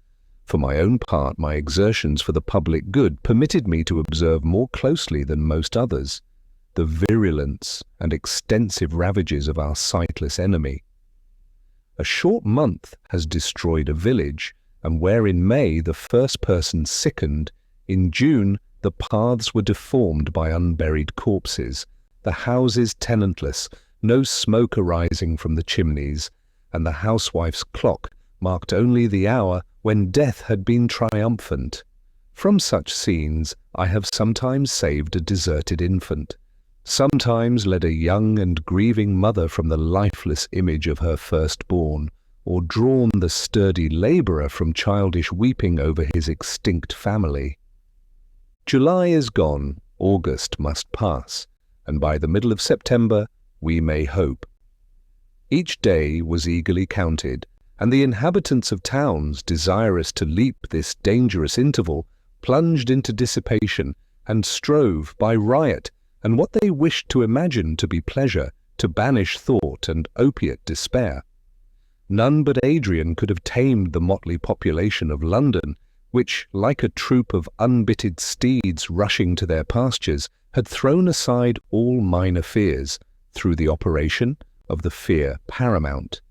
For my own part, my exertions for the public good permitted me to observe more closely than most others the virulence and extensive ravages of our sightless enemy. A short month has destroyed a village, and where in May the first person sickened, in June the paths were deformed by unburied corpses, the houses tenantless, no smoke arising from the chimneys, and the housewife's clock marked only the hour when death had been triumphant. From such scenes I have sometimes saved a deserted infant, sometimes led a young and grieving mother from the lifeless image of her firstborn, or drawn the sturdy labourer from childish weeping over his extinct family. July is gone, August must pass, and by the middle of September we may hope. Each day was eagerly counted, and the inhabitants of towns, desirous to leap this dangerous interval, plunged into dissipation, and strove by riot, and what they wished to imagine to be pleasure, to banish thought and opiate despair. None but Adrian could have tamed the motley population of London, which, like a troop of unbitted steeds rushing to their pastures, had thrown aside all minor fears through the operation of the fear paramount.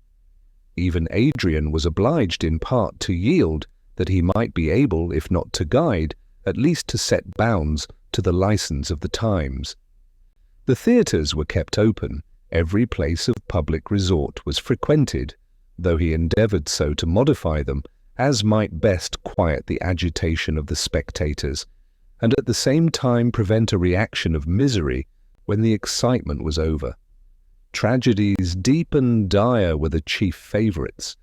Even Adrian was obliged in part to yield, that he might be able, if not to guide, at least to set bounds to the license of the times. The theatres were kept open, every place of public resort was frequented, though he endeavoured so to modify them as might best quiet the agitation of the spectators, and at the same time prevent a reaction of misery when the excitement was over. Tragedies deep and dire were the chief favourites.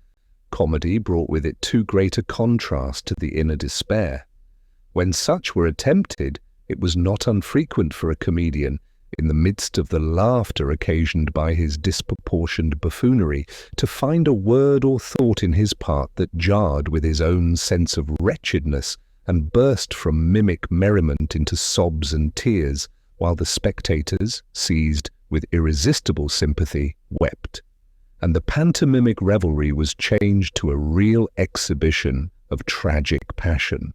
Comedy brought with it too great a contrast to the inner despair. When such were attempted, it was not unfrequent for a comedian, in the midst of the laughter occasioned by his disproportioned buffoonery, to find a word or thought in his part that jarred with his own sense of wretchedness, and burst from mimic merriment into sobs and tears, while the spectators, seized with irresistible sympathy, wept, and the pantomimic revelry was changed to a real exhibition of tragic passion.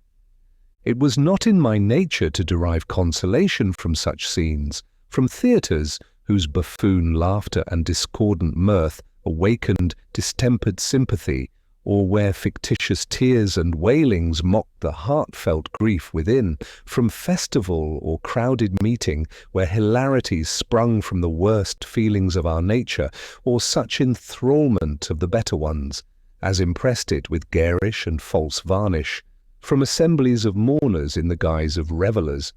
It was not in my nature to derive consolation from such scenes, from theatres whose buffoon laughter and discordant mirth awakened distempered sympathy, or where fictitious tears and wailings mocked the heartfelt grief within, from festival or crowded meeting where hilarities sprung from the worst feelings of our nature, or such enthralment of the better ones as impressed it with garish and false varnish, from assemblies of mourners in the guise of revellers.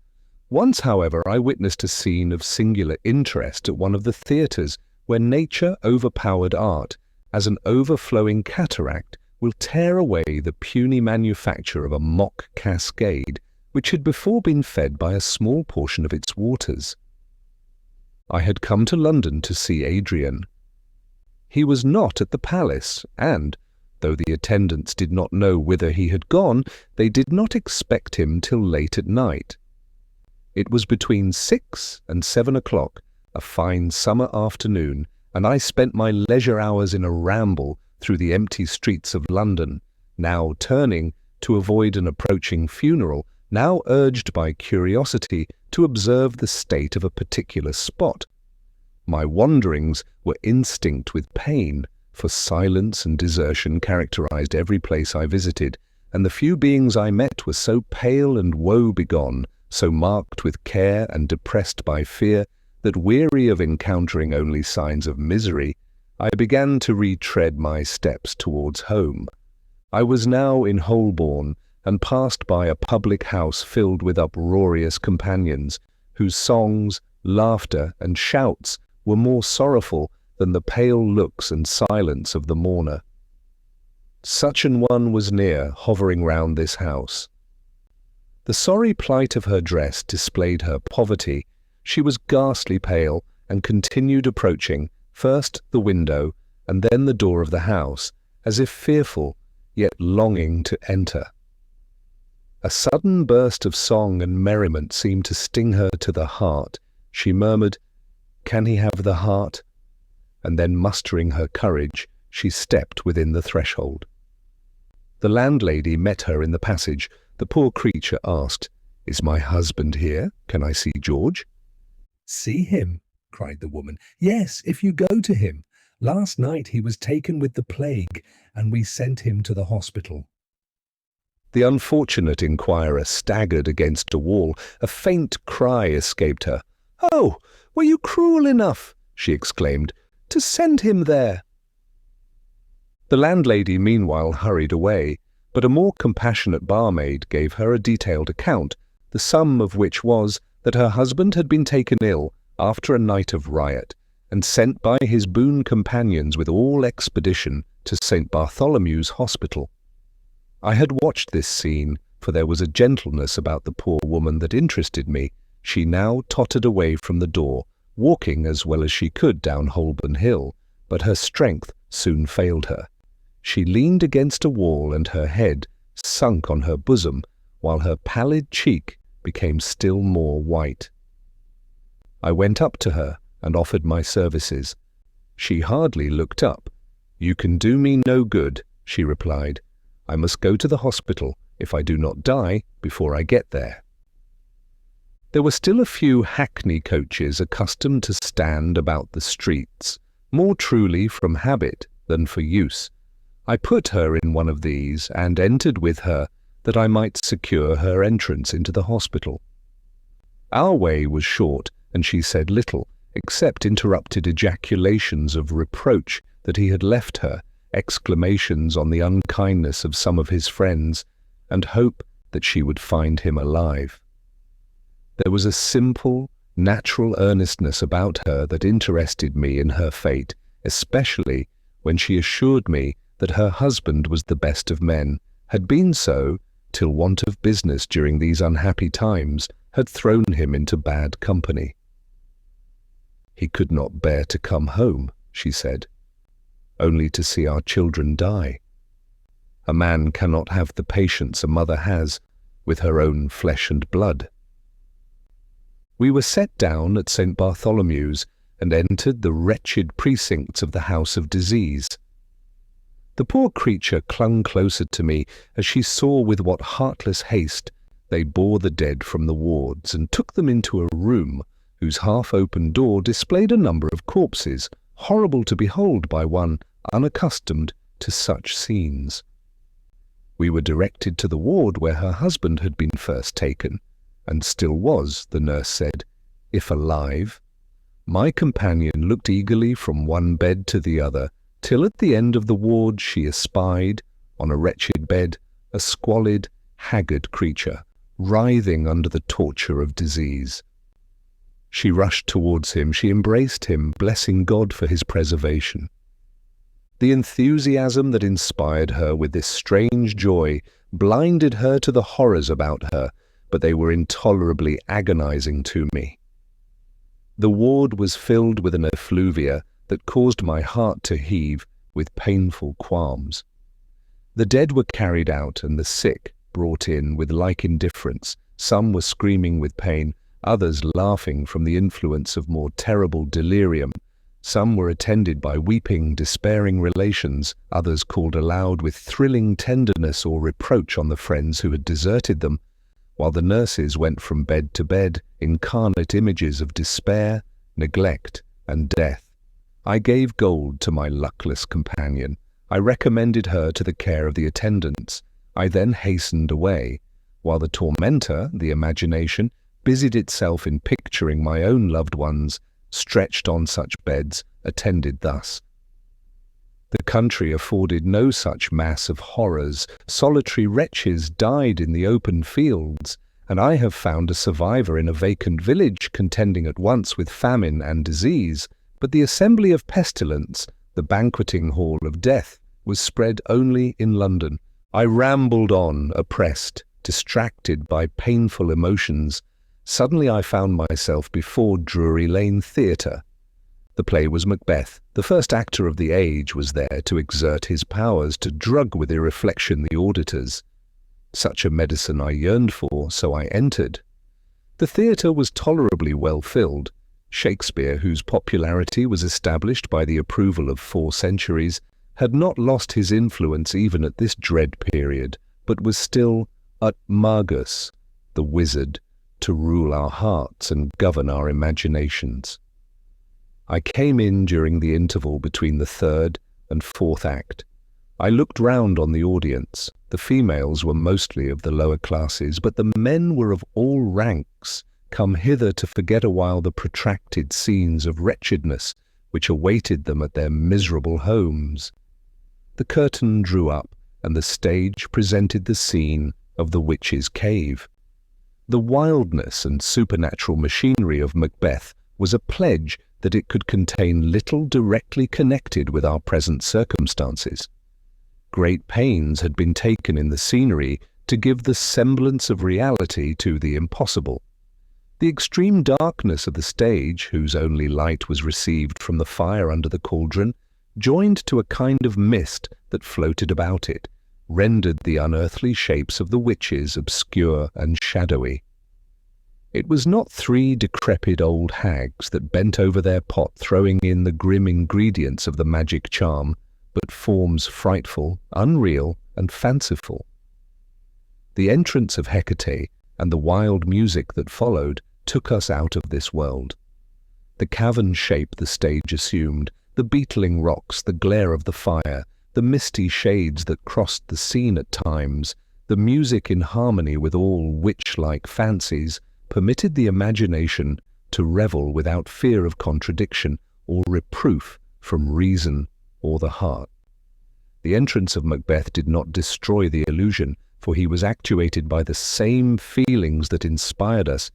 Once, however, I witnessed a scene of singular interest at one of the theatres where nature overpowered art, as an overflowing cataract will tear away the puny manufacture of a mock cascade which had before been fed by a small portion of its waters. I had come to London to see Adrian. He was not at the palace, and, though the attendants did not know whither he had gone, they did not expect him till late at night. It was between 6 and 7 o'clock, a fine summer afternoon, and I spent my leisure hours in a ramble through the empty streets of London, now turning to avoid an approaching funeral, now urged by curiosity to observe the state of a particular spot. My wanderings were instinct with pain, for silence and desertion characterized every place I visited, and the few beings I met were so pale and woe-begone, so marked with care and depressed by fear, that weary of encountering only signs of misery, I began to retread my steps towards home. I was now in Holborn, and passed by a public house filled with uproarious companions, whose songs, laughter, and shouts were more sorrowful than the pale looks and silence of the mourner. Such an one was near, hovering round this house. The sorry plight of her dress displayed her poverty. She was ghastly pale, and continued approaching, first the window, and then the door of the house, as if fearful, yet longing to enter. A sudden burst of song and merriment seemed to sting her to the heart. She murmured, "Can he have the heart?" And then, mustering her courage, she stepped within the threshold. The landlady met her in the passage. The poor creature asked, "Is my husband here? Can I see George?" "See him?" cried the woman. "Yes, if you go to him. Last night he was taken with the plague, and we sent him to the hospital." The unfortunate inquirer staggered against a wall. A faint cry escaped her. "Oh, were you cruel enough," she exclaimed, "to send him there?" The landlady meanwhile hurried away, but a more compassionate barmaid gave her a detailed account, the sum of which was that her husband had been taken ill after a night of riot, and sent by his boon companions with all expedition to St. Bartholomew's Hospital. I had watched this scene, for there was a gentleness about the poor woman that interested me. She now tottered away from the door, walking as well as she could down Holborn Hill, but her strength soon failed her. She leaned against a wall, and her head sunk on her bosom, while her pallid cheek became still more white. I went up to her and offered my services. She hardly looked up. "You can do me no good," she replied. "I must go to the hospital if I do not die before I get there." There were still a few hackney coaches accustomed to stand about the streets, more truly from habit than for use. I put her in one of these and entered with her that I might secure her entrance into the hospital. Our way was short, and she said little, except interrupted ejaculations of reproach that he had left her, exclamations on the unkindness of some of his friends, and hope that she would find him alive. There was a simple, natural earnestness about her that interested me in her fate, especially when she assured me that her husband was the best of men, had been so till want of business during these unhappy times had thrown him into bad company. "He could not bear to come home," she said, "only to see our children die. A man cannot have the patience a mother has with her own flesh and blood." We were set down at St. Bartholomew's and entered the wretched precincts of the house of disease. The poor creature clung closer to me as she saw with what heartless haste they bore the dead from the wards and took them into a room whose half-open door displayed a number of corpses, horrible to behold by one unaccustomed to such scenes. We were directed to the ward where her husband had been first taken, and still was, the nurse said, if alive. My companion looked eagerly from one bed to the other, till at the end of the ward she espied, on a wretched bed, a squalid, haggard creature, writhing under the torture of disease. She rushed towards him, she embraced him, blessing God for his preservation. The enthusiasm that inspired her with this strange joy blinded her to the horrors about her, but they were intolerably agonizing to me. The ward was filled with an effluvia that caused my heart to heave with painful qualms. The dead were carried out and the sick brought in with like indifference. Some were screaming with pain, others laughing from the influence of more terrible delirium. Some were attended by weeping, despairing relations, others called aloud with thrilling tenderness or reproach on the friends who had deserted them, while the nurses went from bed to bed, incarnate images of despair, neglect, and death. I gave gold to my luckless companion. I recommended her to the care of the attendants. I then hastened away, while the tormentor, the imagination, busied itself in picturing my own loved ones, stretched on such beds, attended thus. The country afforded no such mass of horrors. Solitary wretches died in the open fields, and I have found a survivor in a vacant village contending at once with famine and disease. But the assembly of pestilence, the banqueting hall of death, was spread only in London. I rambled on, oppressed, distracted by painful emotions. Suddenly I found myself before Drury Lane Theatre. The play was Macbeth. The first actor of the age was there to exert his powers, to drug with irreflection the auditors. Such a medicine I yearned for, so I entered. The theatre was tolerably well filled. Shakespeare, whose popularity was established by the approval of 4 centuries, had not lost his influence even at this dread period, but was still ut magus, the wizard, to rule our hearts and govern our imaginations. I came in during the interval between the 3rd and 4th act. I looked round on the audience. The females were mostly of the lower classes, but the men were of all ranks, come hither to forget a while the protracted scenes of wretchedness which awaited them at their miserable homes. The curtain drew up, and the stage presented the scene of the witch's cave. The wildness and supernatural machinery of Macbeth was a pledge that it could contain little directly connected with our present circumstances. Great pains had been taken in the scenery to give the semblance of reality to the impossible. The extreme darkness of the stage, whose only light was received from the fire under the cauldron, joined to a kind of mist that floated about it, rendered the unearthly shapes of the witches obscure and shadowy. It was not 3 decrepit old hags that bent over their pot throwing in the grim ingredients of the magic charm, but forms frightful, unreal, and fanciful. The entrance of Hecate and the wild music that followed took us out of this world. The cavern shape the stage assumed, the beetling rocks, the glare of the fire, the misty shades that crossed the scene at times, the music in harmony with all witch-like fancies, permitted the imagination to revel without fear of contradiction or reproof from reason or the heart. The entrance of Macbeth did not destroy the illusion, for he was actuated by the same feelings that inspired us,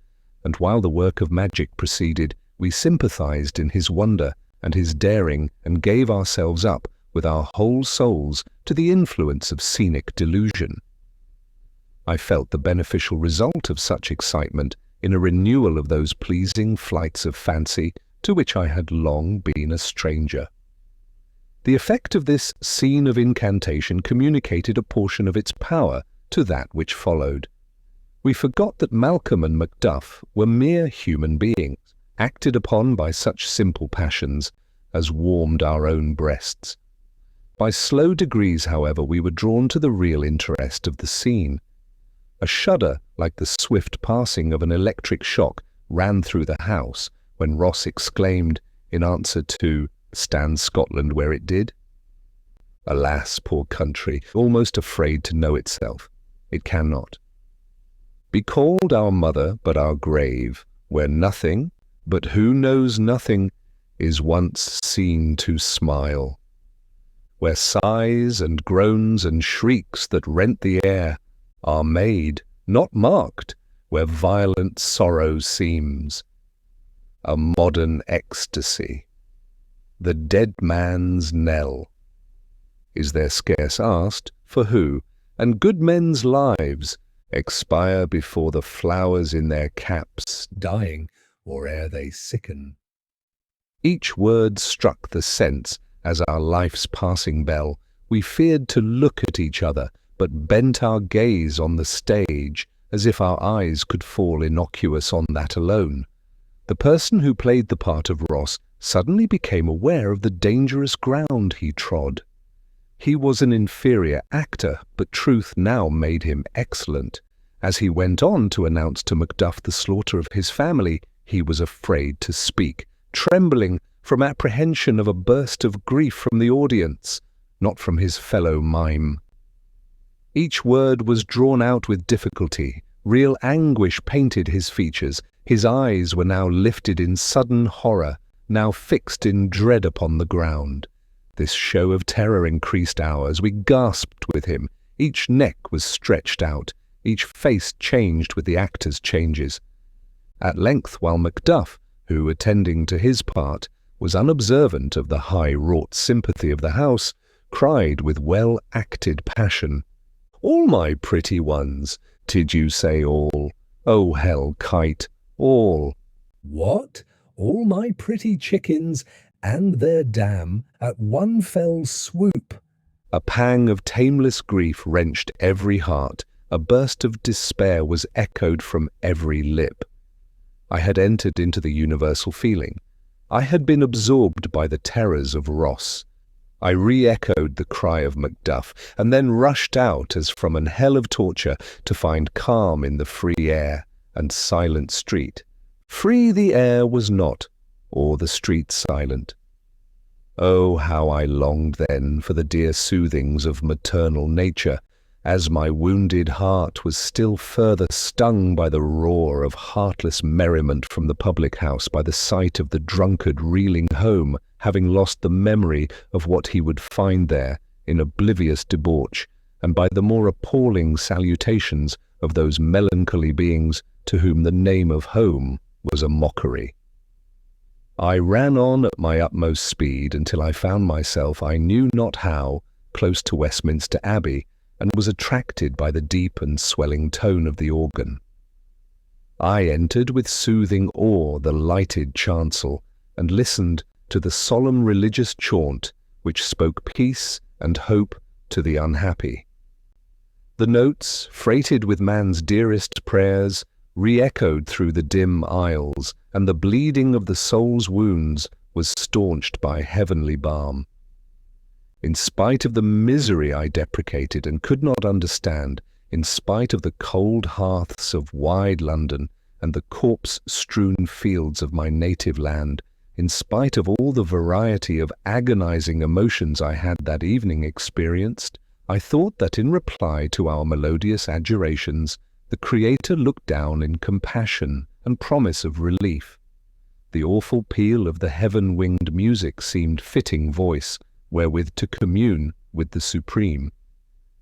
and while the work of magic proceeded, we sympathized in his wonder and his daring and gave ourselves up with our whole souls to the influence of scenic delusion. I felt the beneficial result of such excitement in a renewal of those pleasing flights of fancy to which I had long been a stranger. The effect of this scene of incantation communicated a portion of its power to that which followed. We forgot that Malcolm and Macduff were mere human beings, acted upon by such simple passions as warmed our own breasts. By slow degrees, however, we were drawn to the real interest of the scene. A shudder, like the swift passing of an electric shock, ran through the house when Ross exclaimed, in answer to "Stand Scotland where it did?" Alas, poor country, almost afraid to know itself. It cannot be called our mother, but our grave, where nothing, but who knows nothing, is once seen to smile, where sighs and groans and shrieks that rent the air are made, not marked, where violent sorrow seems a modern ecstasy, the dead man's knell. Is there scarce asked, for who, and good men's lives expire before the flowers in their caps, dying, or ere they sicken. Each word struck the sense as our life's passing bell. We feared to look at each other, but bent our gaze on the stage, as if our eyes could fall innocuous on that alone. The person who played the part of Ross suddenly became aware of the dangerous ground he trod. He was an inferior actor, but truth now made him excellent. As he went on to announce to Macduff the slaughter of his family, he was afraid to speak, trembling from apprehension of a burst of grief from the audience, not from his fellow mime. Each word was drawn out with difficulty. Real anguish painted his features. His eyes were now lifted in sudden horror, now fixed in dread upon the ground. This show of terror increased ours. We gasped with him. Each neck was stretched out. Each face changed with the actor's changes. At length, while Macduff, who, attending to his part, was unobservant of the high-wrought sympathy of the house, cried with well-acted passion, "All my pretty ones, did you say all? Oh, hell kite, all." What? All my pretty chickens and their dam at one fell swoop? A pang of tameless grief wrenched every heart. A burst of despair was echoed from every lip. I had entered into the universal feeling. I had been absorbed by the terrors of Ross. I re-echoed the cry of Macduff, and then rushed out as from an hell of torture to find calm in the free air and silent street. Free the air was not, or the street silent. Oh, how I longed then for the dear soothings of maternal nature, as my wounded heart was still further stung by the roar of heartless merriment from the public house, by the sight of the drunkard reeling home, having lost the memory of what he would find there in oblivious debauch, and by the more appalling salutations of those melancholy beings to whom the name of home was a mockery. I ran on at my utmost speed until I found myself, I knew not how, close to Westminster Abbey, and was attracted by the deep and swelling tone of the organ. I entered with soothing awe the lighted chancel, and listened to the solemn religious chaunt which spoke peace and hope to the unhappy. The notes, freighted with man's dearest prayers, re-echoed through the dim aisles, and the bleeding of the soul's wounds was staunched by heavenly balm. In spite of the misery I deprecated and could not understand, in spite of the cold hearths of wide London and the corpse-strewn fields of my native land, in spite of all the variety of agonizing emotions I had that evening experienced, I thought that in reply to our melodious adjurations, the Creator looked down in compassion and promise of relief. The awful peal of the heaven-winged music seemed fitting voice wherewith to commune with the Supreme.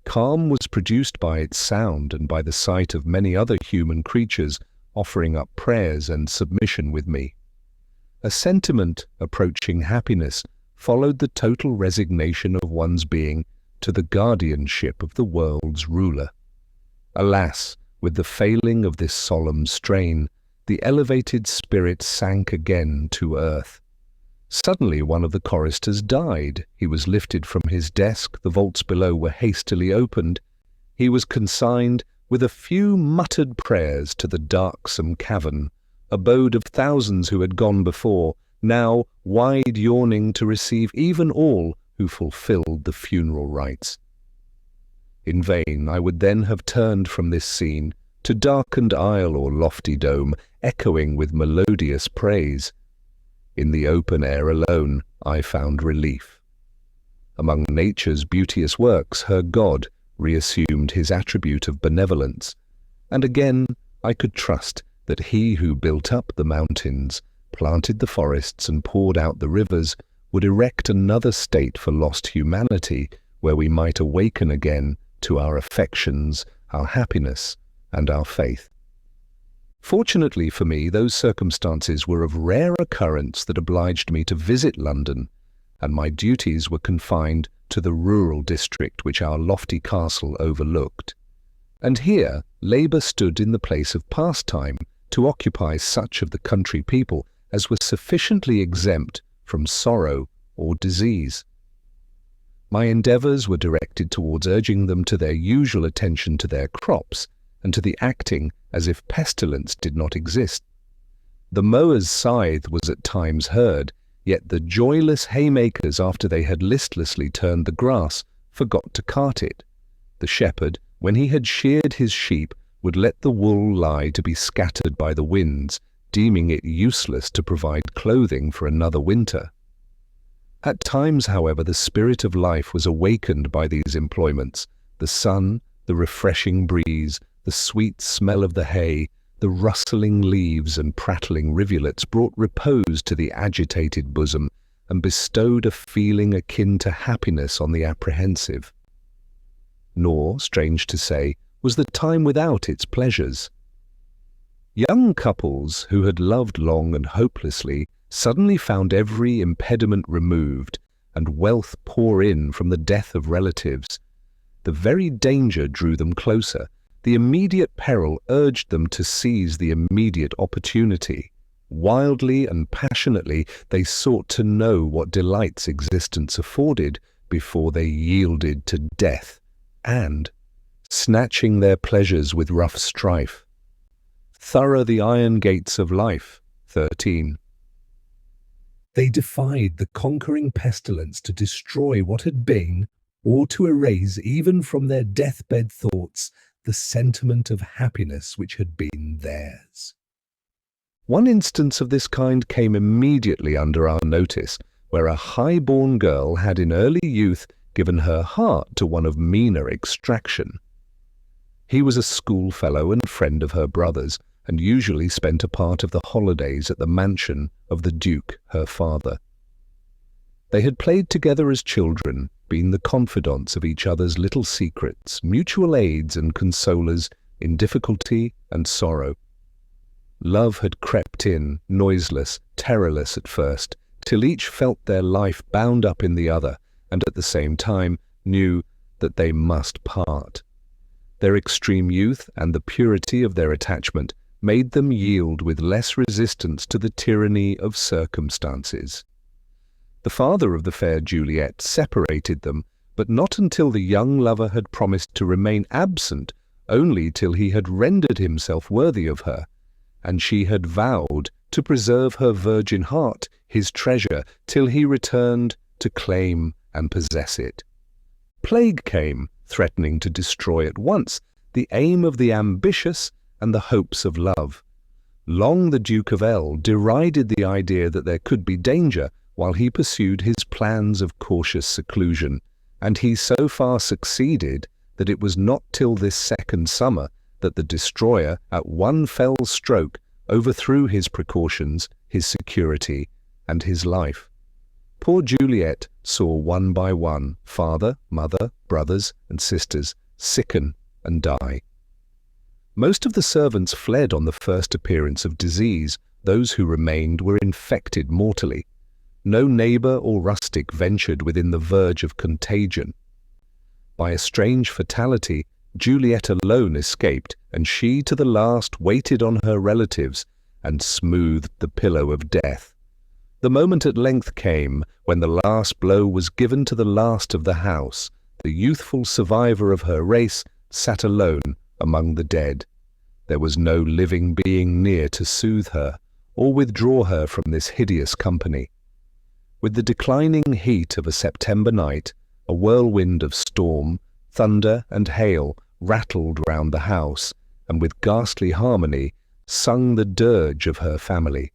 Calm was produced by its sound and by the sight of many other human creatures offering up prayers and submission with me. A sentiment approaching happiness followed the total resignation of one's being to the guardianship of the world's ruler. Alas, with the failing of this solemn strain, the elevated spirit sank again to earth. Suddenly one of the choristers died. He was lifted from his desk, the vaults below were hastily opened. He was consigned with a few muttered prayers to the darksome cavern, abode of thousands who had gone before, now wide yawning to receive even all who fulfilled the funeral rites. In vain I would then have turned from this scene to darkened aisle or lofty dome, echoing with melodious praise. In the open air alone I found relief. among nature's beauteous works, her God reassumed his attribute of benevolence, and again I could trust that he who built up the mountains, planted the forests, and poured out the rivers would erect another state for lost humanity, where we might awaken again to our affections, our happiness, and our faith. Fortunately for me, those circumstances were of rare occurrence that obliged me to visit London, and my duties were confined to the rural district which our lofty castle overlooked. And here labour stood in the place of pastime to occupy such of the country people as were sufficiently exempt from sorrow or disease. My endeavours were directed towards urging them to their usual attention to their crops, and to the acting as if pestilence did not exist. The mower's scythe was at times heard, yet the joyless haymakers, after they had listlessly turned the grass, forgot to cart it. The shepherd, when he had sheared his sheep, would let the wool lie to be scattered by the winds, deeming it useless to provide clothing for another winter. At times, however, the spirit of life was awakened by these employments. The sun, the refreshing breeze, the sweet smell of the hay, the rustling leaves and prattling rivulets brought repose to the agitated bosom, and bestowed a feeling akin to happiness on the apprehensive. Nor, strange to say, was the time without its pleasures. Young couples who had loved long and hopelessly suddenly found every impediment removed, and wealth pour in from the death of relatives. The very danger drew them closer. The immediate peril urged them to seize the immediate opportunity. Wildly and passionately they sought to know what delights existence afforded before they yielded to death, and, snatching their pleasures with rough strife, thorough the iron gates of life. 13. They defied the conquering pestilence to destroy what had been, or to erase even from their deathbed thoughts the sentiment of happiness which had been theirs. One instance of this kind came immediately under our notice, where a high-born girl had in early youth given her heart to one of meaner extraction. He was a schoolfellow and friend of her brother's, and usually spent a part of the holidays at the mansion of the Duke, her father. They had played together as children, been the confidants of each other's little secrets, mutual aids and consolers in difficulty and sorrow. Love had crept in, noiseless, terrorless at first, till each felt their life bound up in the other, and at the same time knew that they must part. Their extreme youth and the purity of their attachment made them yield with less resistance to the tyranny of circumstances. The father of the fair Juliet separated them, but not until the young lover had promised to remain absent only till he had rendered himself worthy of her, and she had vowed to preserve her virgin heart, his treasure, till he returned to claim and possess it. Plague came, threatening to destroy at once the aim of the ambitious and the hopes of love. Long the Duke of L derided the idea that there could be danger, while he pursued his plans of cautious seclusion, and he so far succeeded that it was not till this second summer that the destroyer at one fell stroke overthrew his precautions, his security, and his life. Poor Juliet saw one by one father, mother, brothers, and sisters sicken and die. Most of the servants fled on the first appearance of disease. Those who remained were infected mortally. No neighbour or rustic ventured within the verge of contagion. By a strange fatality, Juliet alone escaped, and she to the last waited on her relatives and smoothed the pillow of death. The moment at length came when the last blow was given to the last of the house. The youthful survivor of her race sat alone among the dead. There was no living being near to soothe her or withdraw her from this hideous company. With the declining heat of a September night, a whirlwind of storm, thunder, and hail rattled round the house, and with ghastly harmony sung the dirge of her family.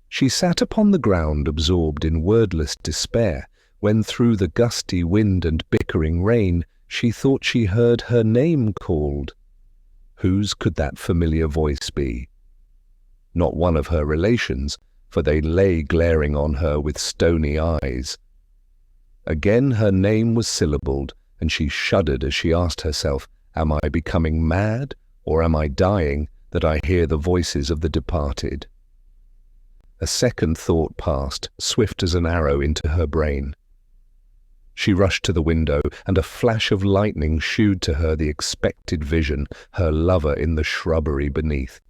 She sat upon the ground absorbed in wordless despair, when through the gusty wind and bickering rain she thought she heard her name called. Whose could that familiar voice be? Not one of her relations, for they lay glaring on her with stony eyes. Again her name was syllabled, and she shuddered as she asked herself, "Am I becoming mad, or am I dying, that I hear the voices of the departed?" A second thought passed, swift as an arrow, into her brain. She rushed to the window, and a flash of lightning shewed to her the expected vision, her lover in the shrubbery beneath.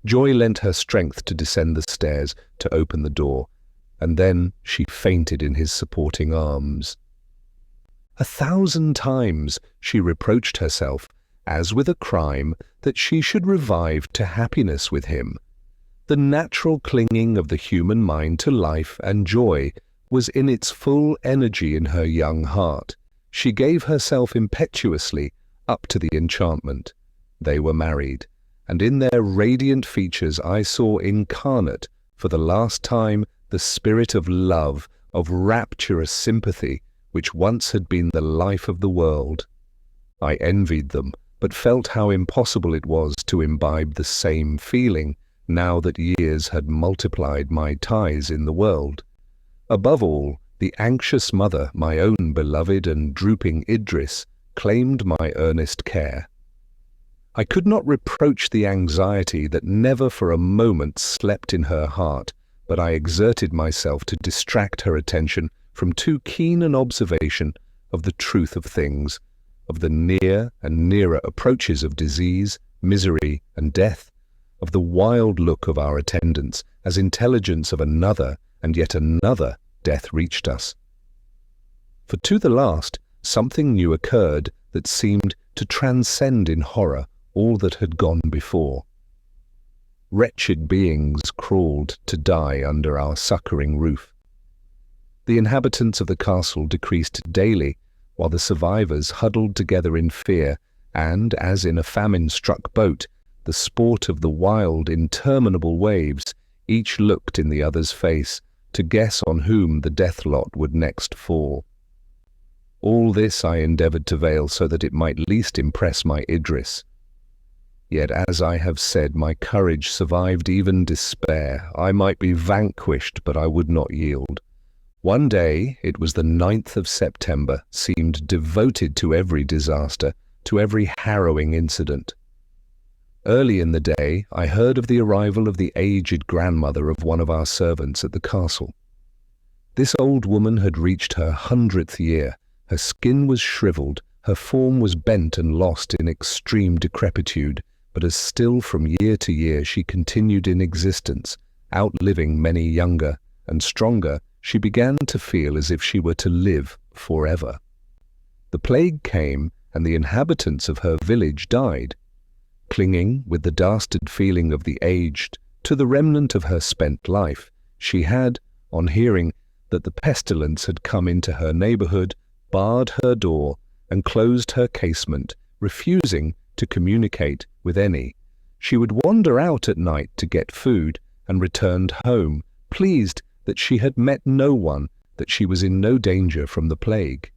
Joy lent her strength to descend the stairs, to open the door, and then she fainted in his supporting arms. 1,000 times she reproached herself, as with a crime, that she should revive to happiness with him. The natural clinging of the human mind to life and joy was in its full energy in her young heart. She gave herself impetuously up to the enchantment. They were married, and in their radiant features I saw incarnate, for the last time, the spirit of love, of rapturous sympathy, which once had been the life of the world. I envied them, but felt how impossible it was to imbibe the same feeling, now that years had multiplied my ties in the world. Above all, the anxious mother, my own beloved and drooping Idris, claimed my earnest care. I could not reproach the anxiety that never for a moment slept in her heart, but I exerted myself to distract her attention from too keen an observation of the truth of things, of the near and nearer approaches of disease, misery, and death, of the wild look of our attendants as intelligence of another and yet another death reached us. For to the last, something new occurred that seemed to transcend in horror all that had gone before. Wretched beings crawled to die under our succouring roof. The inhabitants of the castle decreased daily, while the survivors huddled together in fear, and, as in a famine-struck boat, the sport of the wild, interminable waves, each looked in the other's face, to guess on whom the death lot would next fall. All this I endeavoured to veil so that it might least impress my Idris. Yet, as I have said, my courage survived even despair. I might be vanquished, but I would not yield. One day, it was the 9th of September, seemed devoted to every disaster, to every harrowing incident. Early in the day, I heard of the arrival of the aged grandmother of one of our servants at the castle. This old woman had reached her 100th year. Her skin was shriveled, her form was bent and lost in extreme decrepitude, but as still from year to year she continued in existence, outliving many younger and stronger, she began to feel as if she were to live forever. The plague came, and the inhabitants of her village died. Clinging, with the dastard feeling of the aged, to the remnant of her spent life, she had, on hearing that the pestilence had come into her neighbourhood, barred her door and closed her casement, refusing to communicate with any. She would wander out at night to get food, and returned home, pleased that she had met no one, that she was in no danger from the plague.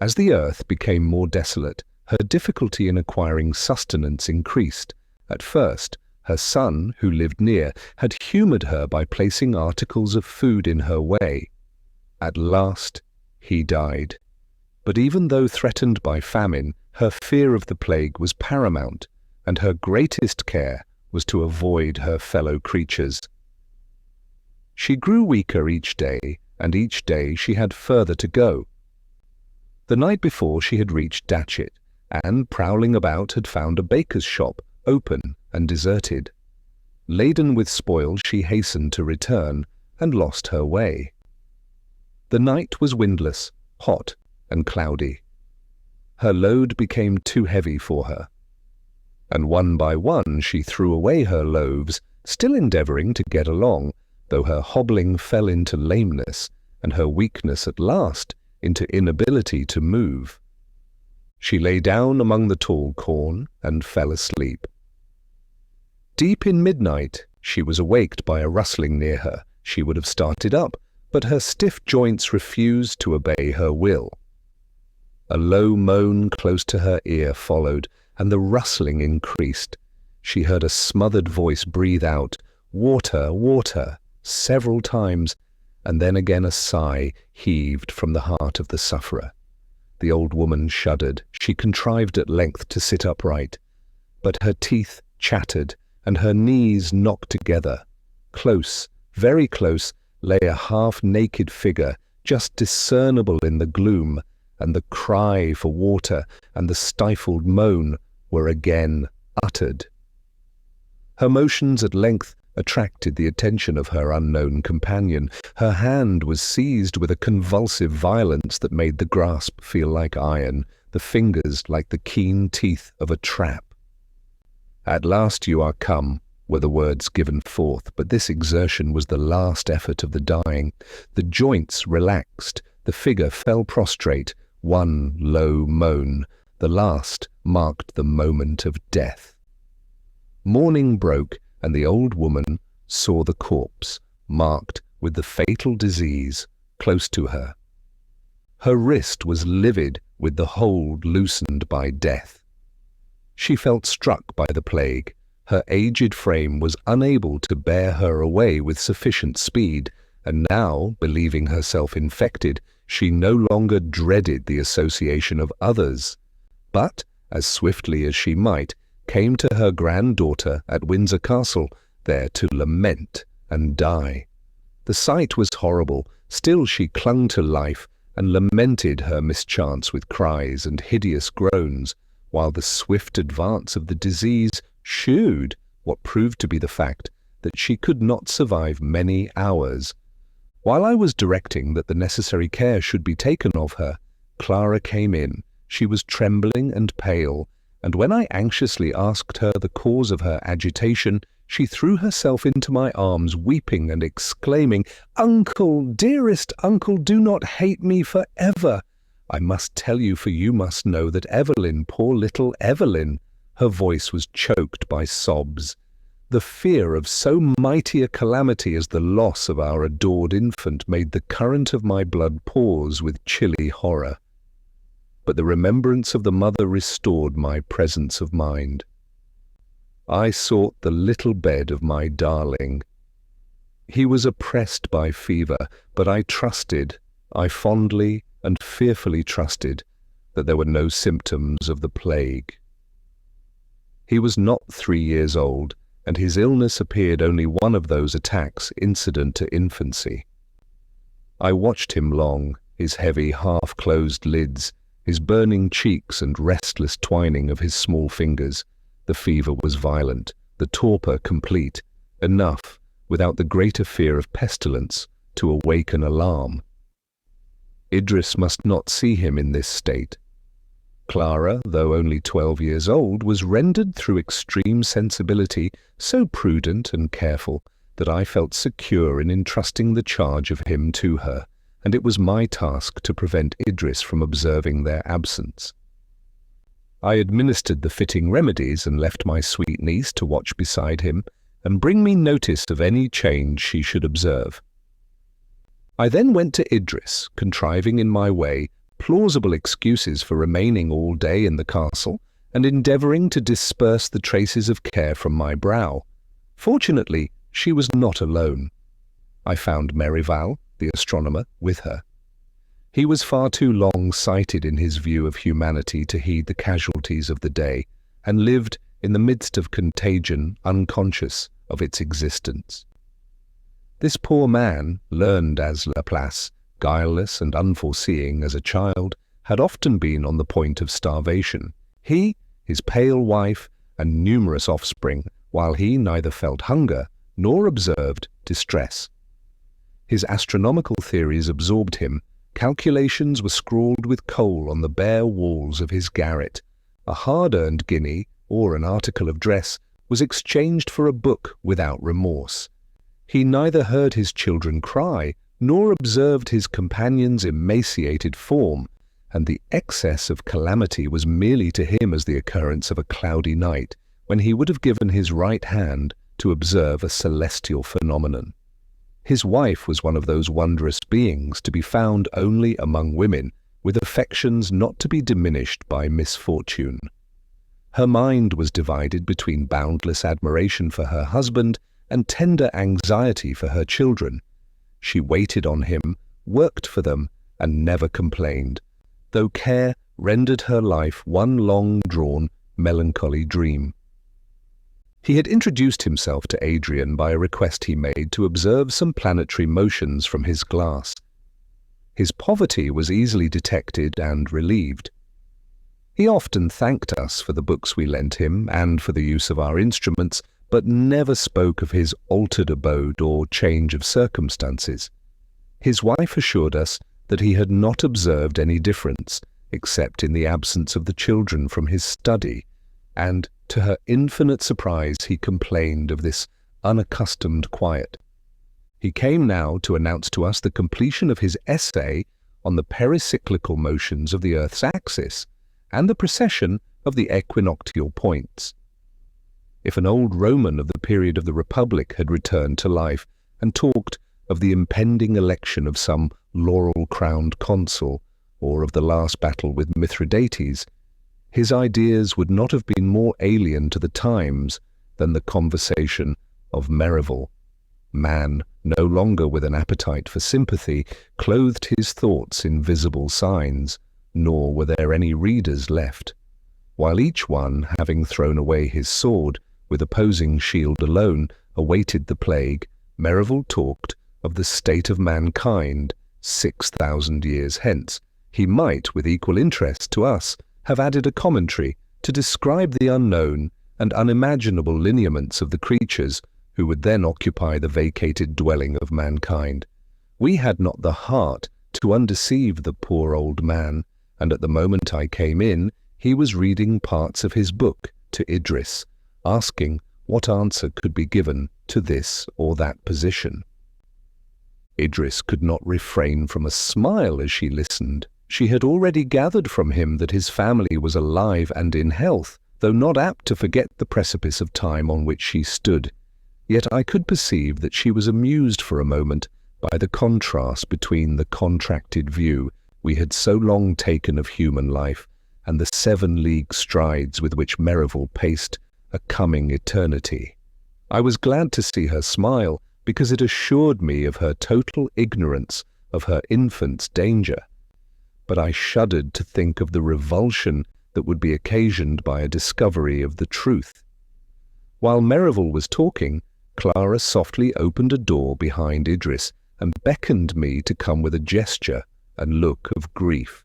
As the earth became more desolate, her difficulty in acquiring sustenance increased. At first, her son, who lived near, had humoured her by placing articles of food in her way. At last, he died. But even though threatened by famine, her fear of the plague was paramount, and her greatest care was to avoid her fellow creatures. She grew weaker each day, and each day she had further to go. The night before she had reached Datchet, and, prowling about, had found a baker's shop, open and deserted. Laden with spoil, she hastened to return, and lost her way. The night was windless, hot, and cloudy. Her load became too heavy for her, and one by one she threw away her loaves, still endeavouring to get along, though her hobbling fell into lameness, and her weakness at last into inability to move. She lay down among the tall corn and fell asleep. Deep in midnight, she was awaked by a rustling near her. She would have started up, but her stiff joints refused to obey her will. A low moan close to her ear followed, and the rustling increased. She heard a smothered voice breathe out, "Water, water," several times, and then again a sigh heaved from the heart of the sufferer. The old woman shuddered. She contrived at length to sit upright, but her teeth chattered and her knees knocked together. Close, very close, lay a half-naked figure, just discernible in the gloom, and the cry for water and the stifled moan were again uttered. Her motions at length attracted the attention of her unknown companion. Her hand was seized with a convulsive violence that made the grasp feel like iron, the fingers like the keen teeth of a trap. "At last you are come," were the words given forth, but this exertion was the last effort of the dying. The joints relaxed, the figure fell prostrate, one low moan, the last, marked the moment of death. Morning broke, and the old woman saw the corpse, marked with the fatal disease, close to her. Her wrist was livid with the hold loosened by death. She felt struck by the plague. Her aged frame was unable to bear her away with sufficient speed, and now, believing herself infected, she no longer dreaded the association of others, but, as swiftly as she might, came to her granddaughter at Windsor Castle, there to lament and die. The sight was horrible, still she clung to life and lamented her mischance with cries and hideous groans, while the swift advance of the disease shewed, what proved to be the fact, that she could not survive many hours. While I was directing that the necessary care should be taken of her, Clara came in. She was trembling and pale, and when I anxiously asked her the cause of her agitation, she threw herself into my arms, weeping and exclaiming, "Uncle, dearest uncle, do not hate me for ever. I must tell you, for you must know, that Evelyn, poor little Evelyn," her voice was choked by sobs. The fear of so mighty a calamity as the loss of our adored infant made the current of my blood pause with chilly horror. But the remembrance of the mother restored my presence of mind. I sought the little bed of my darling. He was oppressed by fever, but I fondly and fearfully trusted, that there were no symptoms of the plague. He was not 3 years old, and his illness appeared only one of those attacks incident to infancy. I watched him long, his heavy half-closed lids, his burning cheeks and restless twining of his small fingers. The fever was violent, the torpor complete, enough, without the greater fear of pestilence, to awaken alarm. Idris must not see him in this state. Clara, though only 12 years old, was rendered through extreme sensibility so prudent and careful that I felt secure in entrusting the charge of him to her, and it was my task to prevent Idris from observing their absence. I administered the fitting remedies and left my sweet niece to watch beside him and bring me notice of any change she should observe. I then went to Idris, contriving in my way plausible excuses for remaining all day in the castle and endeavouring to disperse the traces of care from my brow. Fortunately, she was not alone. I found Merivale, the astronomer, with her. He was far too long-sighted in his view of humanity to heed the casualties of the day, and lived in the midst of contagion, unconscious of its existence. This poor man, learned as Laplace, guileless and unforeseeing as a child, had often been on the point of starvation. He, his pale wife, and numerous offspring, while he neither felt hunger nor observed distress. His astronomical theories absorbed him. Calculations were scrawled with coal on the bare walls of his garret. A hard-earned guinea, or an article of dress, was exchanged for a book without remorse. He neither heard his children cry, nor observed his companion's emaciated form, and the excess of calamity was merely to him as the occurrence of a cloudy night, when he would have given his right hand to observe a celestial phenomenon. His wife was one of those wondrous beings to be found only among women, with affections not to be diminished by misfortune. Her mind was divided between boundless admiration for her husband and tender anxiety for her children. She waited on him, worked for them, and never complained, though care rendered her life one long-drawn, melancholy dream. He had introduced himself to Adrian by a request he made to observe some planetary motions from his glass. His poverty was easily detected and relieved. He often thanked us for the books we lent him and for the use of our instruments, but never spoke of his altered abode or change of circumstances. His wife assured us that he had not observed any difference, except in the absence of the children from his study, and, to her infinite surprise, he complained of this unaccustomed quiet. He came now to announce to us the completion of his essay on the pericyclical motions of the Earth's axis and the precession of the equinoctial points. If an old Roman of the period of the Republic had returned to life and talked of the impending election of some laurel-crowned consul, or of the last battle with Mithridates, his ideas would not have been more alien to the times than the conversation of Merivale. Man, no longer with an appetite for sympathy, clothed his thoughts in visible signs, nor were there any readers left. While each one, having thrown away his sword, with opposing shield alone, awaited the plague, Merivale talked of the state of mankind 6,000 years hence. He might, with equal interest to us, have added a commentary to describe the unknown and unimaginable lineaments of the creatures who would then occupy the vacated dwelling of mankind. We had not the heart to undeceive the poor old man, and at the moment I came in, he was reading parts of his book to Idris, asking what answer could be given to this or that position. Idris could not refrain from a smile as she listened. She had already gathered from him that his family was alive and in health, though not apt to forget the precipice of time on which she stood. Yet I could perceive that she was amused for a moment by the contrast between the contracted view we had so long taken of human life and the 7-league strides with which Merivale paced a coming eternity. I was glad to see her smile, because it assured me of her total ignorance of her infant's danger. But I shuddered to think of the revulsion that would be occasioned by a discovery of the truth. While Merivale was talking, Clara softly opened a door behind Idris and beckoned me to come with a gesture and look of grief.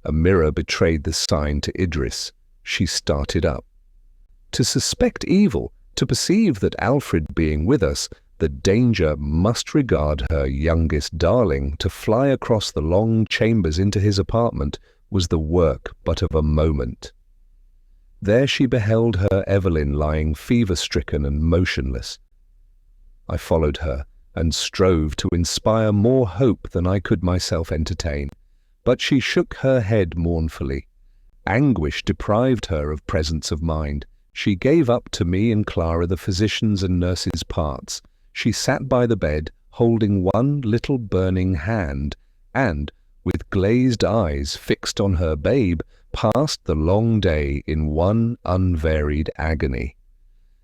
A mirror betrayed the sign to Idris. She started up. To suspect evil, to perceive that Alfred being with us, the danger must regard her youngest darling, to fly across the long chambers into his apartment, was the work but of a moment. There she beheld her Evelyn lying fever-stricken and motionless. I followed her, and strove to inspire more hope than I could myself entertain, but she shook her head mournfully. Anguish deprived her of presence of mind. She gave up to me and Clara the physician's and nurse's parts. She sat by the bed, holding one little burning hand, and, with glazed eyes fixed on her babe, passed the long day in one unvaried agony.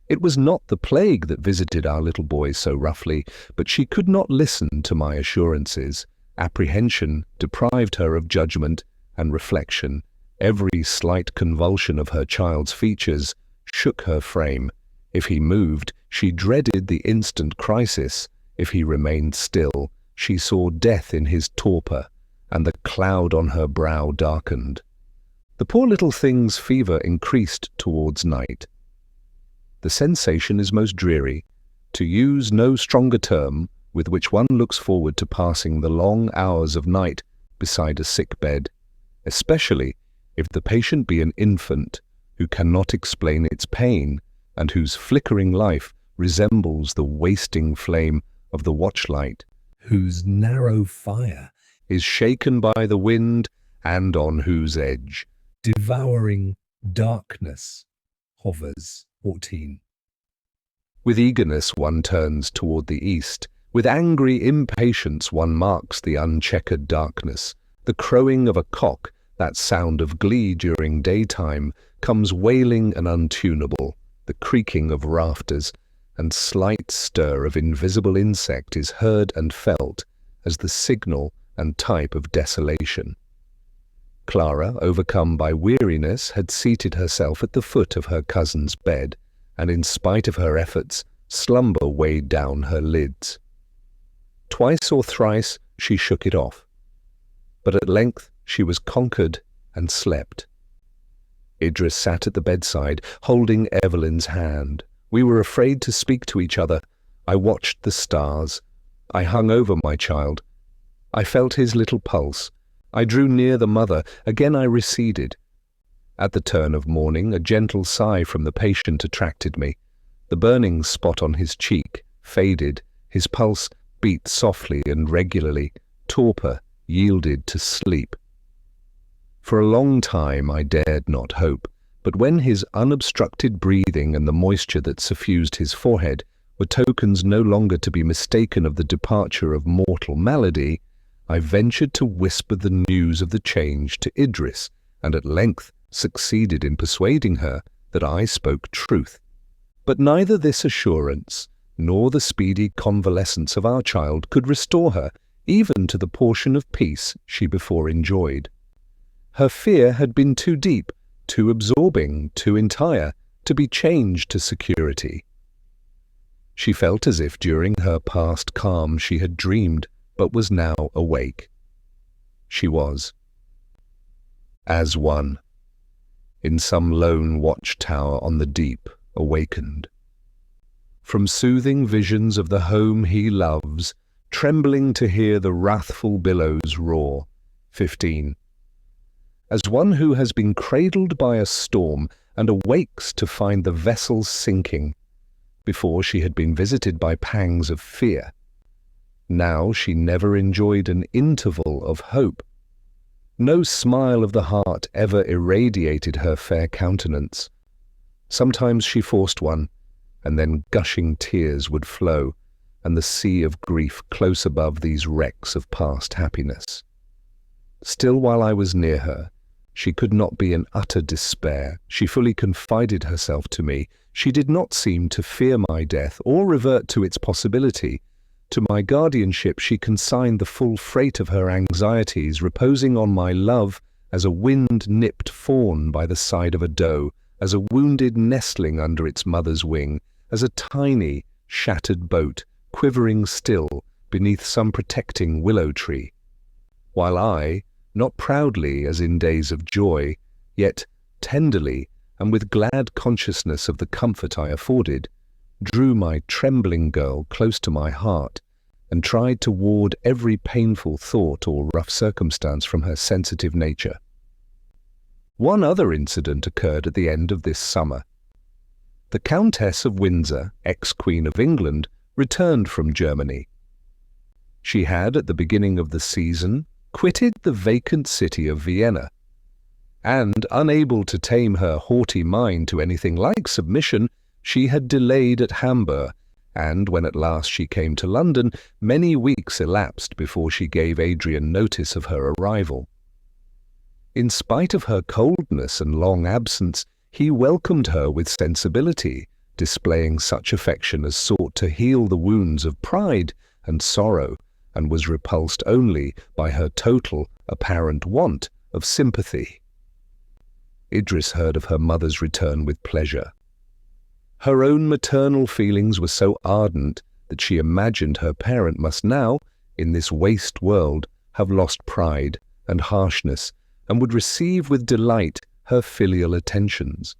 It was not the plague that visited our little boy so roughly, but she could not listen to my assurances. Apprehension deprived her of judgment and reflection. Every slight convulsion of her child's features shook her frame. If he moved, she dreaded the instant crisis. If he remained still, she saw death in his torpor, and the cloud on her brow darkened. The poor little thing's fever increased towards night. The sensation is most dreary, to use no stronger term, with which one looks forward to passing the long hours of night beside a sick bed, especially if the patient be an infant who cannot explain its pain, and whose flickering life resembles the wasting flame of the watchlight, whose narrow fire is shaken by the wind, and on whose edge devouring darkness hovers. 14. With eagerness one turns toward the east, With angry impatience one marks the uncheckered darkness. The crowing of a cock, that sound of glee during daytime, comes wailing and untunable. The creaking of rafters and slight stir of invisible insect is heard and felt as the signal and type of desolation. Clara, overcome by weariness, had seated herself at the foot of her cousin's bed, and in spite of her efforts, slumber weighed down her lids. Twice or thrice she shook it off, but at length she was conquered and slept. Idris sat at the bedside, holding Evelyn's hand. We were afraid to speak to each other. I watched the stars. I hung over my child. I felt his little pulse. I drew near the mother. Again I receded. At the turn of morning, a gentle sigh from the patient attracted me. The burning spot on his cheek faded. His pulse beat softly and regularly. Torpor yielded to sleep. For a long time I dared not hope, but when his unobstructed breathing and the moisture that suffused his forehead were tokens no longer to be mistaken of the departure of mortal malady, I ventured to whisper the news of the change to Idris, and at length succeeded in persuading her that I spoke truth. But neither this assurance nor the speedy convalescence of our child could restore her even to the portion of peace she before enjoyed. Her fear had been too deep, too absorbing, too entire, to be changed to security. She felt as if during her past calm she had dreamed, but was now awake. She was as one, in some lone watchtower on the deep, awakened. From soothing visions of the home he loves, trembling to hear the wrathful billows roar. 15. As one who has been cradled by a storm and awakes to find the vessel sinking. Before she had been visited by pangs of fear. Now she never enjoyed an interval of hope. No smile of the heart ever irradiated her fair countenance. Sometimes she forced one, and then gushing tears would flow, and the sea of grief close above these wrecks of past happiness. Still, while I was near her, she could not be in utter despair. She fully confided herself to me. She did not seem to fear my death or revert to its possibility. To my guardianship she consigned the full freight of her anxieties, reposing on my love as a wind-nipped fawn by the side of a doe, as a wounded nestling under its mother's wing, as a tiny, shattered boat quivering still beneath some protecting willow tree. While I, not proudly as in days of joy, yet tenderly and with glad consciousness of the comfort I afforded, drew my trembling girl close to my heart and tried to ward every painful thought or rough circumstance from her sensitive nature. One other incident occurred at the end of this summer. The Countess of Windsor, ex-Queen of England, returned from Germany. She had, at the beginning of the season, quitted the vacant city of Vienna, and, unable to tame her haughty mind to anything like submission, she had delayed at Hamburg, and when at last she came to London, many weeks elapsed before she gave Adrian notice of her arrival. In spite of her coldness and long absence, he welcomed her with sensibility, displaying such affection as sought to heal the wounds of pride and sorrow, and was repulsed only by her total, apparent want of sympathy. Idris heard of her mother's return with pleasure. Her own maternal feelings were so ardent that she imagined her parent must now, in this waste world, have lost pride and harshness, and would receive with delight her filial attentions.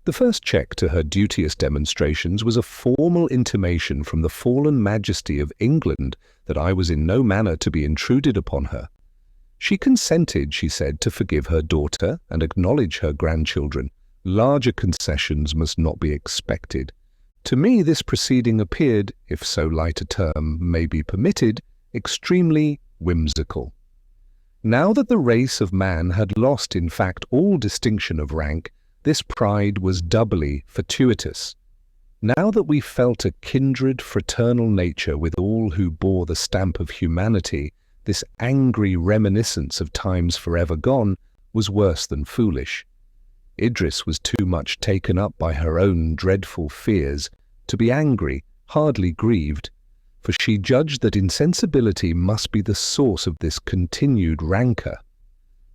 The first check to her duteous demonstrations was a formal intimation from the fallen majesty of England that I was in no manner to be intruded upon her. She consented, she said, to forgive her daughter and acknowledge her grandchildren. Larger concessions must not be expected. To me this proceeding appeared, if so light a term may be permitted, extremely whimsical. Now that the race of man had lost in fact all distinction of rank, this pride was doubly fortuitous. Now that we felt a kindred fraternal nature with all who bore the stamp of humanity, this angry reminiscence of times forever gone was worse than foolish. Idris was too much taken up by her own dreadful fears to be angry, hardly grieved, for she judged that insensibility must be the source of this continued rancour.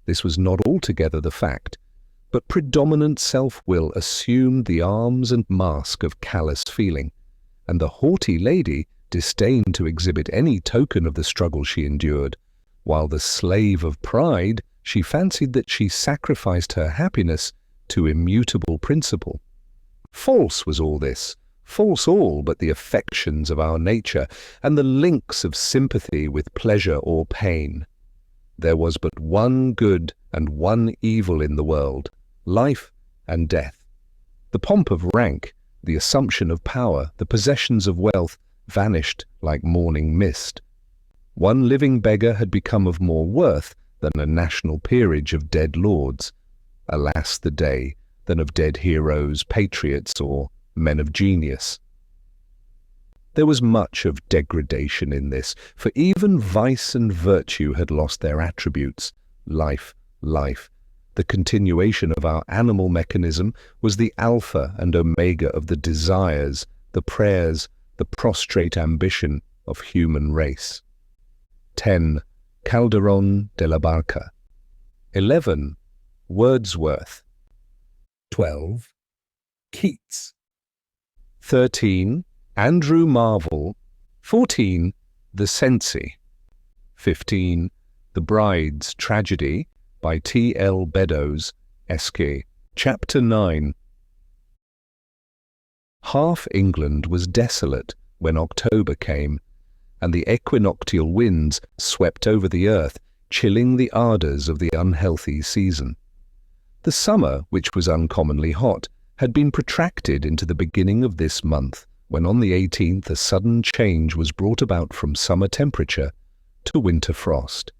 This was not altogether the fact, but predominant self-will assumed the arms and mask of callous feeling, and the haughty lady disdained to exhibit any token of the struggle she endured, while the slave of pride, she fancied that she sacrificed her happiness to immutable principle. False was all this, false all but the affections of our nature, and the links of sympathy with pleasure or pain. There was but one good and one evil in the world, life and death. The pomp of rank, the assumption of power, the possessions of wealth, vanished like morning mist. One living beggar had become of more worth than a national peerage of dead lords. Alas the day, than of dead heroes, patriots, or men of genius. There was much of degradation in this, for even vice and virtue had lost their attributes. Life, the continuation of our animal mechanism, was the alpha and omega of the desires, the prayers, the prostrate ambition of human race. 10. Calderon de la Barca. 11. Wordsworth. 12. Keats. 13. Andrew Marvell. 14. The Cenci. 15. The Bride's Tragedy by T. L. Beddoes, S.K. Chapter 9. Half England was desolate when October came, and the equinoctial winds swept over the earth, chilling the ardours of the unhealthy season. The summer, which was uncommonly hot, had been protracted into the beginning of this month, when on the 18th a sudden change was brought about from summer temperature to winter frost.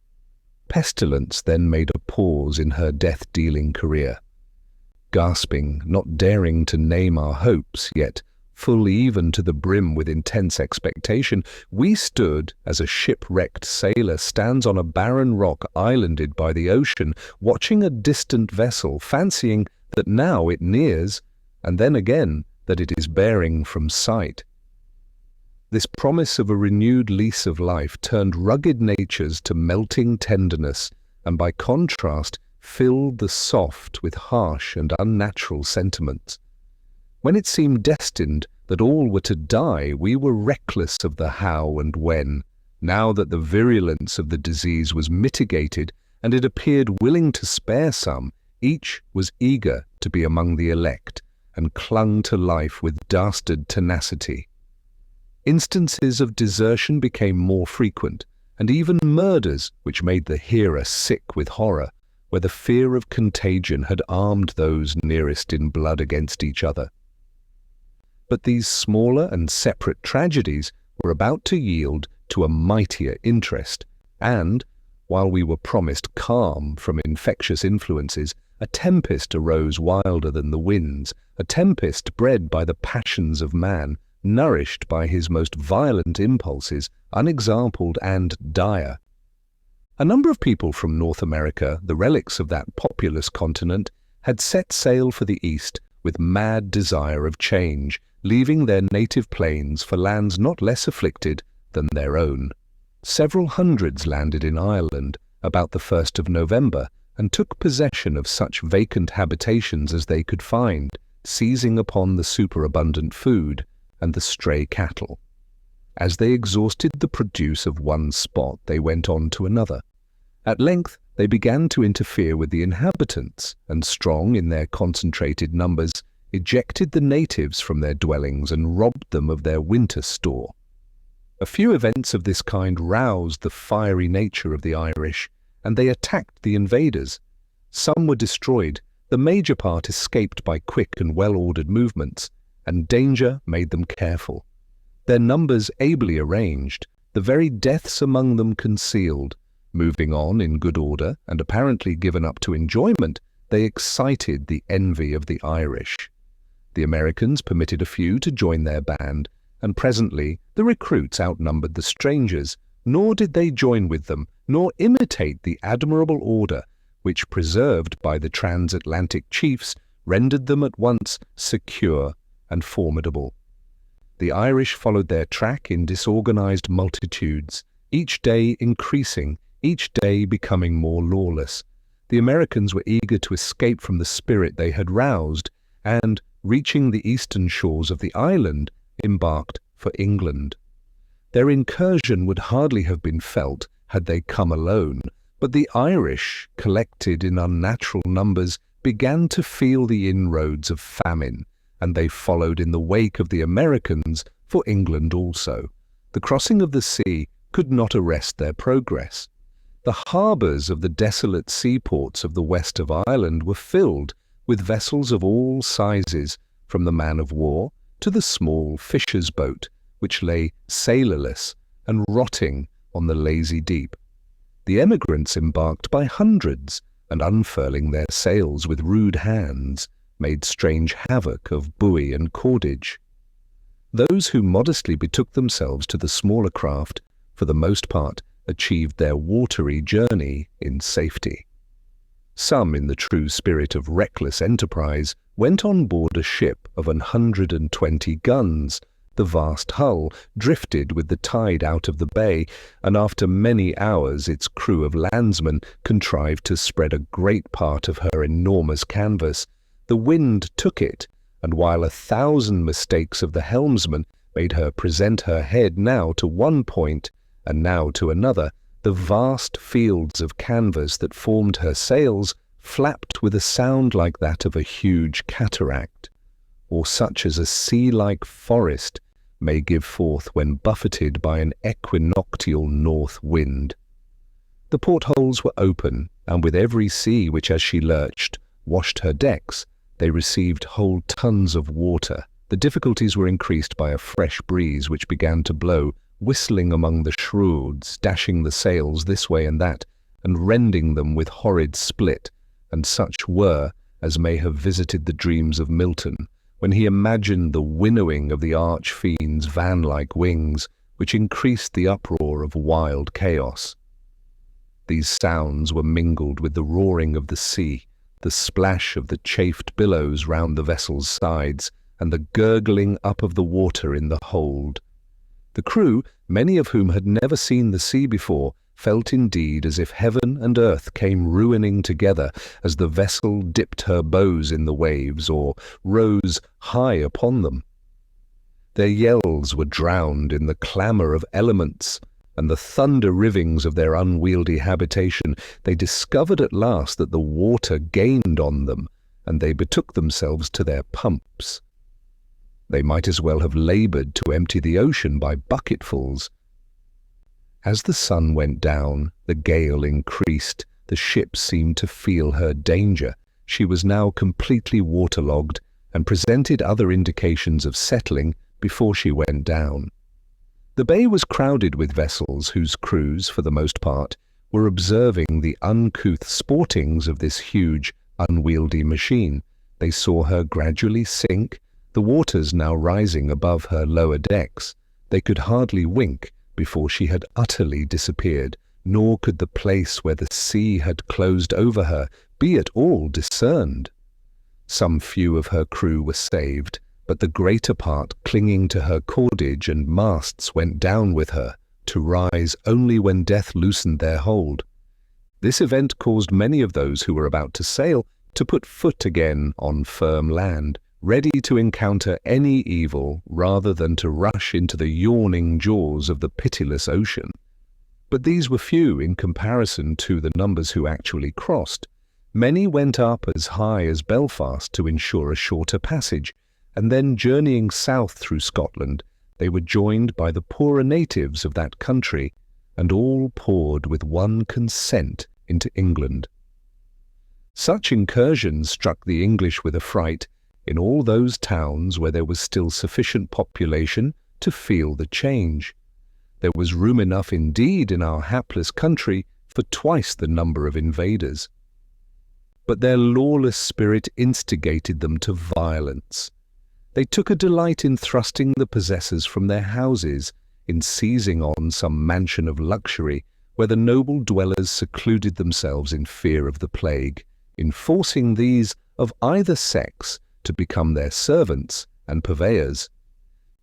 Pestilence then made a pause in her death-dealing career. Gasping, not daring to name our hopes, yet full even to the brim with intense expectation, we stood as a shipwrecked sailor stands on a barren rock islanded by the ocean, watching a distant vessel, fancying that now it nears, and then again that it is bearing from sight. This promise of a renewed lease of life turned rugged natures to melting tenderness, and by contrast filled the soft with harsh and unnatural sentiments. When it seemed destined that all were to die, we were reckless of the how and when. Now that the virulence of the disease was mitigated, and it appeared willing to spare some, each was eager to be among the elect, and clung to life with dastard tenacity. Instances of desertion became more frequent, and even murders, which made the hearer sick with horror, where the fear of contagion had armed those nearest in blood against each other. But these smaller and separate tragedies were about to yield to a mightier interest, and, while we were promised calm from infectious influences, a tempest arose wilder than the winds, a tempest bred by the passions of man, nourished by his most violent impulses, unexampled and dire. A number of people from North America, the relics of that populous continent, had set sail for the East with mad desire of change, leaving their native plains for lands not less afflicted than their own. Several hundreds landed in Ireland about the 1st of November and took possession of such vacant habitations as they could find, seizing upon the superabundant food and the stray cattle. As they exhausted the produce of one spot, they went on to another. At length, they began to interfere with the inhabitants, and strong in their concentrated numbers, ejected the natives from their dwellings and robbed them of their winter store. A few events of this kind roused the fiery nature of the Irish, and they attacked the invaders. Some were destroyed, the major part escaped by quick and well-ordered movements, and danger made them careful. Their numbers ably arranged, the very deaths among them concealed. Moving on in good order, and apparently given up to enjoyment, they excited the envy of the Irish. The Americans permitted a few to join their band, and presently the recruits outnumbered the strangers, nor did they join with them, nor imitate the admirable order, which, preserved by the transatlantic chiefs, rendered them at once secure and formidable. The Irish followed their track in disorganized multitudes, each day increasing, each day becoming more lawless. The Americans were eager to escape from the spirit they had roused, and, reaching the eastern shores of the island, embarked for England. Their incursion would hardly have been felt had they come alone, but the Irish, collected in unnatural numbers, began to feel the inroads of famine, and they followed in the wake of the Americans for England also. The crossing of the sea could not arrest their progress. The harbours of the desolate seaports of the west of Ireland were filled with vessels of all sizes, from the man-of-war to the small fisher's boat, which lay sailorless and rotting on the lazy deep. The emigrants embarked by hundreds, and unfurling their sails with rude hands, made strange havoc of buoy and cordage. Those who modestly betook themselves to the smaller craft, for the most part, achieved their watery journey in safety. Some, in the true spirit of reckless enterprise, went on board a ship of 120 guns. The vast hull drifted with the tide out of the bay, and after many hours its crew of landsmen contrived to spread a great part of her enormous canvas. The wind took it, and while 1,000 mistakes of the helmsman made her present her head now to one point and now to another, the vast fields of canvas that formed her sails flapped with a sound like that of a huge cataract, or such as a sea-like forest may give forth when buffeted by an equinoctial north wind. The portholes were open, and with every sea which, as she lurched, washed her decks, they received whole tons of water. The difficulties were increased by a fresh breeze which began to blow, whistling among the shrouds, dashing the sails this way and that, and rending them with horrid split, and such were as may have visited the dreams of Milton, when he imagined the winnowing of the arch-fiend's van-like wings, which increased the uproar of wild chaos. These sounds were mingled with the roaring of the sea, the splash of the chafed billows round the vessel's sides, and the gurgling up of the water in the hold. The crew, many of whom had never seen the sea before, felt indeed as if heaven and earth came ruining together as the vessel dipped her bows in the waves or rose high upon them. Their yells were drowned in the clamour of elements, and the thunder rivings of their unwieldy habitation. They discovered at last that the water gained on them, and they betook themselves to their pumps. They might as well have laboured to empty the ocean by bucketfuls. As the sun went down, the gale increased. The ship seemed to feel her danger. She was now completely waterlogged, and presented other indications of settling before she went down. The bay was crowded with vessels whose crews, for the most part, were observing the uncouth sportings of this huge, unwieldy machine. They saw her gradually sink, the waters now rising above her lower decks. They could hardly wink before she had utterly disappeared, nor could the place where the sea had closed over her be at all discerned. Some few of her crew were saved, but the greater part, clinging to her cordage and masts, went down with her, to rise only when death loosened their hold. This event caused many of those who were about to sail to put foot again on firm land, ready to encounter any evil rather than to rush into the yawning jaws of the pitiless ocean. But these were few in comparison to the numbers who actually crossed. Many went up as high as Belfast to ensure a shorter passage, and then journeying south through Scotland, they were joined by the poorer natives of that country, and all poured with one consent into England. Such incursions struck the English with affright in all those towns where there was still sufficient population to feel the change. There was room enough indeed in our hapless country for twice the number of invaders. But their lawless spirit instigated them to violence. They took a delight in thrusting the possessors from their houses, in seizing on some mansion of luxury where the noble dwellers secluded themselves in fear of the plague, in forcing these of either sex to become their servants and purveyors,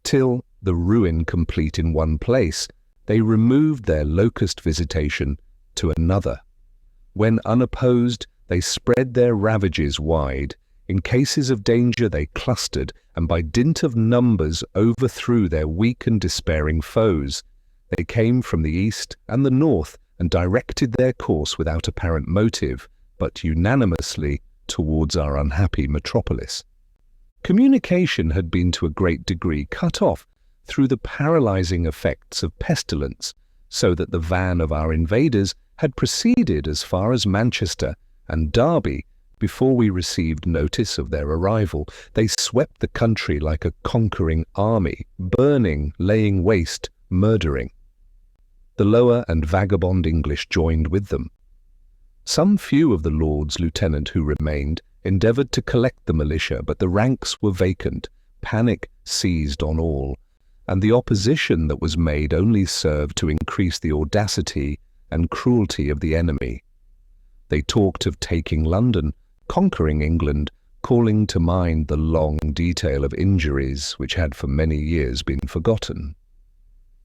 till, the ruin complete in one place, they removed their locust visitation to another. When unopposed, they spread their ravages wide. In cases of danger they clustered, and by dint of numbers overthrew their weak and despairing foes. They came from the east and the north, and directed their course without apparent motive, but unanimously towards our unhappy metropolis. Communication had been to a great degree cut off through the paralyzing effects of pestilence, so that the van of our invaders had proceeded as far as Manchester and Derby before we received notice of their arrival. They swept the country like a conquering army, burning, laying waste, murdering. The lower and vagabond English joined with them. Some few of the Lords Lieutenant who remained endeavoured to collect the militia, but the ranks were vacant, panic seized on all, and the opposition that was made only served to increase the audacity and cruelty of the enemy. They talked of taking London, conquering England, calling to mind the long detail of injuries which had for many years been forgotten.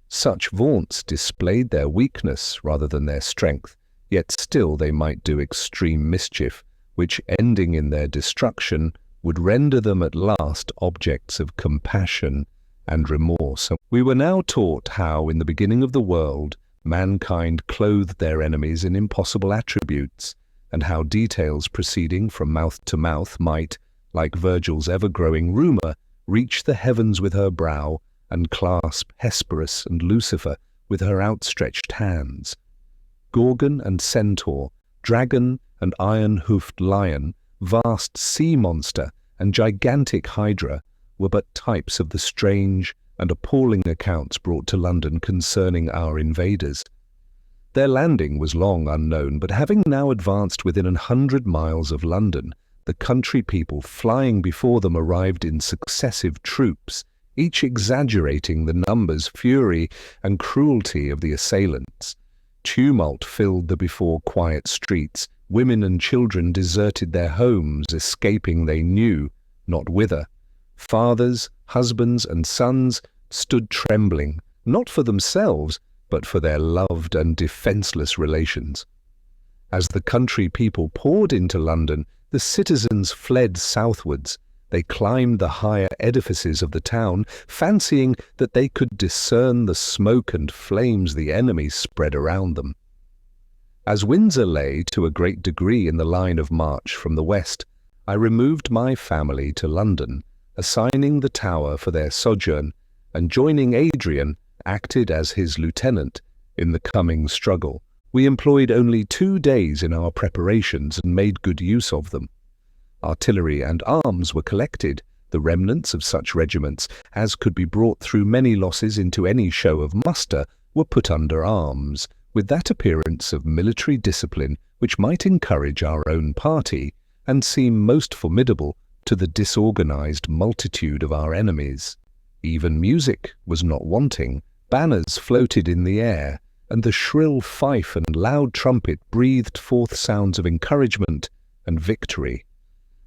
Such vaunts displayed their weakness rather than their strength, yet still they might do extreme mischief, which, ending in their destruction, would render them at last objects of compassion and remorse. We were now taught how, in the beginning of the world, mankind clothed their enemies in impossible attributes, and how details proceeding from mouth to mouth might, like Virgil's ever-growing rumour, reach the heavens with her brow, and clasp Hesperus and Lucifer with her outstretched hands. Gorgon and centaur, dragon and iron-hoofed lion, vast sea monster and gigantic hydra were but types of the strange and appalling accounts brought to London concerning our invaders. Their landing was long unknown, but having now advanced within 100 miles of London, the country people flying before them arrived in successive troops, each exaggerating the numbers, fury, and cruelty of the assailants. Tumult filled the before quiet streets. Women and children deserted their homes, escaping they knew not whither. Fathers, husbands, and sons stood trembling, not for themselves, but for their loved and defenceless relations. As the country people poured into London, the citizens fled southwards. They climbed the higher edifices of the town, fancying that they could discern the smoke and flames the enemy spread around them. As Windsor lay to a great degree in the line of march from the west, I removed my family to London, assigning the Tower for their sojourn, and joining Adrian, acted as his lieutenant in the coming struggle. We employed only 2 days in our preparations and made good use of them. Artillery and arms were collected, the remnants of such regiments as could be brought through many losses into any show of muster were put under arms, with that appearance of military discipline which might encourage our own party and seem most formidable to the disorganized multitude of our enemies. Even music was not wanting, banners floated in the air, and the shrill fife and loud trumpet breathed forth sounds of encouragement and victory.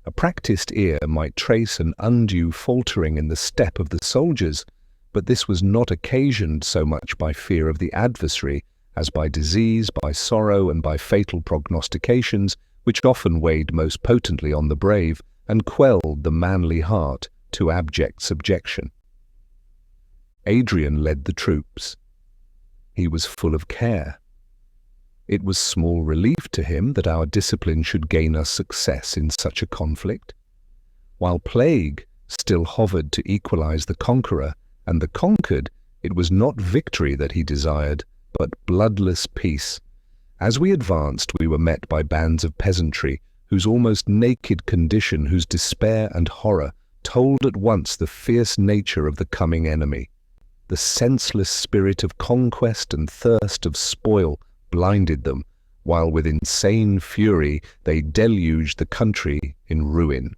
A practised ear might trace an undue faltering in the step of the soldiers, but this was not occasioned so much by fear of the adversary as by disease, by sorrow, and by fatal prognostications, which often weighed most potently on the brave and quelled the manly heart to abject subjection. Adrian led the troops. He was full of care. It was small relief to him that our discipline should gain us success in such a conflict. While plague still hovered to equalize the conqueror and the conquered, it was not victory that he desired, but bloodless peace. As we advanced, we were met by bands of peasantry, whose almost naked condition, whose despair and horror, told at once the fierce nature of the coming enemy. The senseless spirit of conquest and thirst of spoil blinded them, while with insane fury they deluged the country in ruin.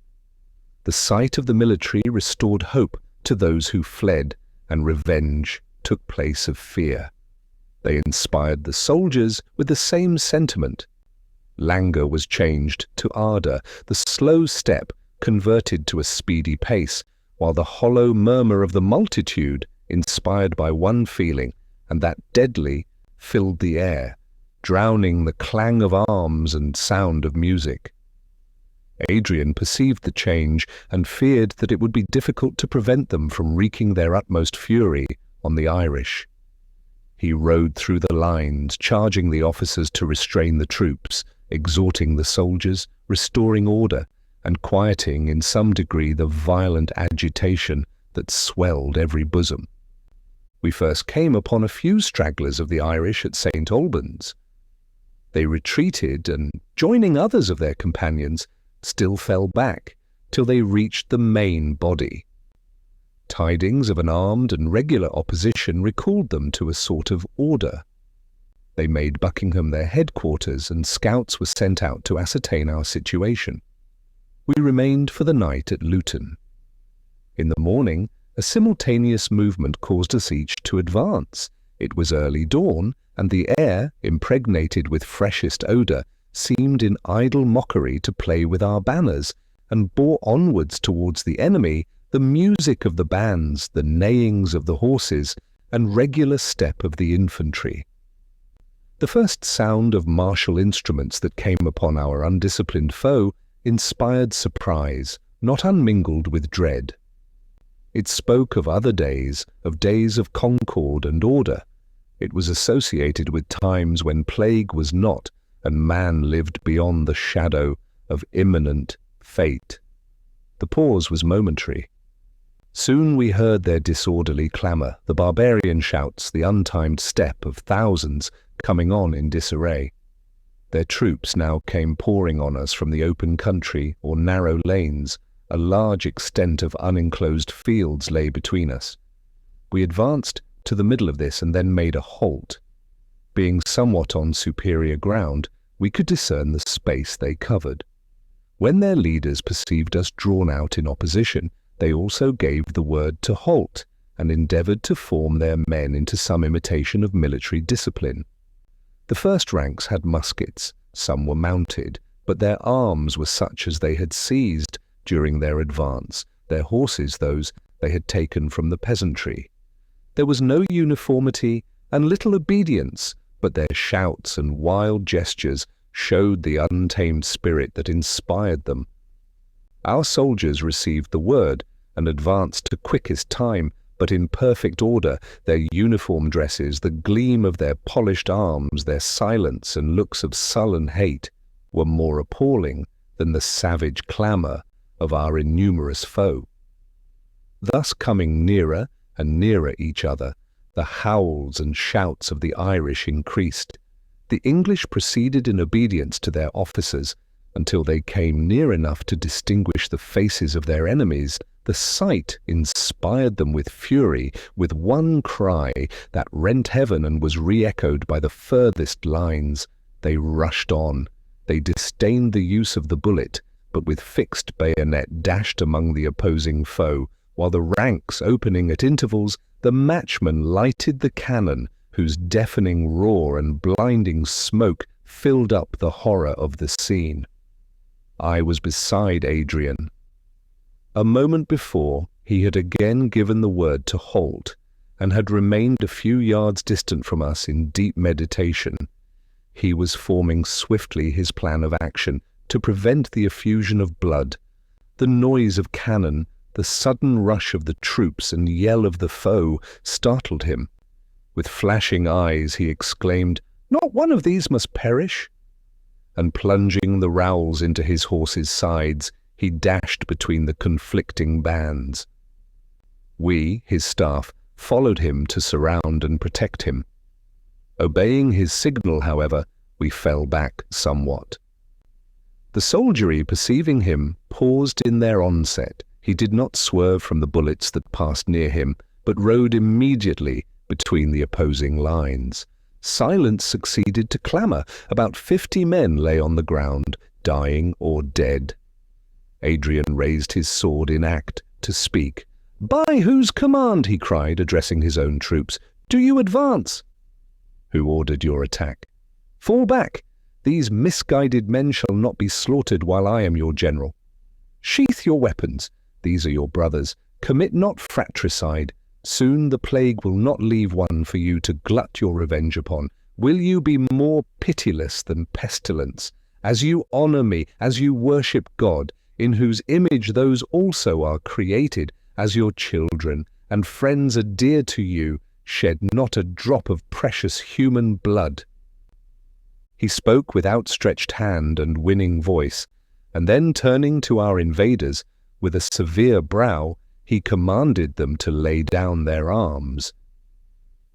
The sight of the military restored hope to those who fled, and revenge took place of fear. They inspired the soldiers with the same sentiment. Languor was changed to ardor, the slow step converted to a speedy pace, while the hollow murmur of the multitude, inspired by one feeling, and that deadly, filled the air, drowning the clang of arms and sound of music. Adrian perceived the change and feared that it would be difficult to prevent them from wreaking their utmost fury on the Irish. He rode through the lines, charging the officers to restrain the troops, exhorting the soldiers, restoring order, and quieting in some degree the violent agitation that swelled every bosom. We first came upon a few stragglers of the Irish at St. Albans. They retreated, and, joining others of their companions, still fell back till they reached the main body. Tidings of an armed and regular opposition recalled them to a sort of order. They made Buckingham their headquarters, and scouts were sent out to ascertain our situation. We remained for the night at Luton. In the morning, a simultaneous movement caused us each to advance. It was early dawn, and the air, impregnated with freshest odour, seemed in idle mockery to play with our banners, and bore onwards towards the enemy the music of the bands, the neighings of the horses, and regular step of the infantry. The first sound of martial instruments that came upon our undisciplined foe inspired surprise, not unmingled with dread. It spoke of other days, of days of concord and order. It was associated with times when plague was not, and man lived beyond the shadow of imminent fate. The pause was momentary. Soon we heard their disorderly clamour, the barbarian shouts, the untimed step of thousands coming on in disarray. Their troops now came pouring on us from the open country or narrow lanes. A large extent of unenclosed fields lay between us. We advanced to the middle of this and then made a halt. Being somewhat on superior ground, we could discern the space they covered. When their leaders perceived us drawn out in opposition, they also gave the word to halt, and endeavoured to form their men into some imitation of military discipline. The first ranks had muskets, some were mounted, but their arms were such as they had seized during their advance, their horses those they had taken from the peasantry. There was no uniformity and little obedience, but their shouts and wild gestures showed the untamed spirit that inspired them. Our soldiers received the word and advanced to quickest time, but in perfect order, their uniform dresses, the gleam of their polished arms, their silence and looks of sullen hate were more appalling than the savage clamour of our innumerous foe. Thus coming nearer and nearer each other, the howls and shouts of the Irish increased. The English proceeded in obedience to their officers until they came near enough to distinguish the faces of their enemies. The sight inspired them with fury. With one cry that rent heaven and was re-echoed by the furthest lines, they rushed on. They disdained the use of the bullet, but with fixed bayonet dashed among the opposing foe, while the ranks opening at intervals, the matchmen lighted the cannon, whose deafening roar and blinding smoke filled up the horror of the scene. I was beside Adrian. A moment before, he had again given the word to halt, and had remained a few yards distant from us in deep meditation. He was forming swiftly his plan of action to prevent the effusion of blood. The noise of cannon, the sudden rush of the troops and yell of the foe startled him. With flashing eyes he exclaimed, "Not one of these must perish!" And plunging the rowels into his horse's sides, he dashed between the conflicting bands. We, his staff, followed him to surround and protect him. Obeying his signal, however, we fell back somewhat. The soldiery, perceiving him, paused in their onset. He did not swerve from the bullets that passed near him, but rode immediately between the opposing lines. Silence succeeded to clamour. About 50 men lay on the ground, dying or dead. Adrian raised his sword in act to speak. "By whose command," he cried, addressing his own troops, "do you advance?" "Who ordered your attack?" "Fall back! These misguided men shall not be slaughtered while I am your general." "Sheath your weapons. These are your brothers. Commit not fratricide. Soon the plague will not leave one for you to glut your revenge upon. Will you be more pitiless than pestilence? As you honor me, as you worship God, in whose image those also are created, as your children and friends are dear to you, shed not a drop of precious human blood." He spoke with outstretched hand and winning voice, and then turning to our invaders, with a severe brow, he commanded them to lay down their arms.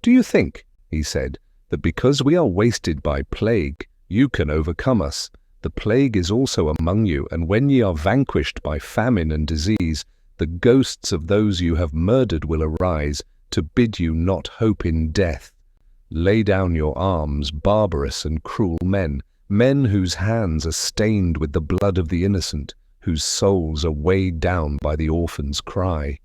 "Do you think," he said, "that because we are wasted by plague, you can overcome us? The plague is also among you, and when ye are vanquished by famine and disease, the ghosts of those you have murdered will arise, to bid you not hope in death. Lay down your arms, barbarous and cruel men, men whose hands are stained with the blood of the innocent, whose souls are weighed down by the orphan's cry.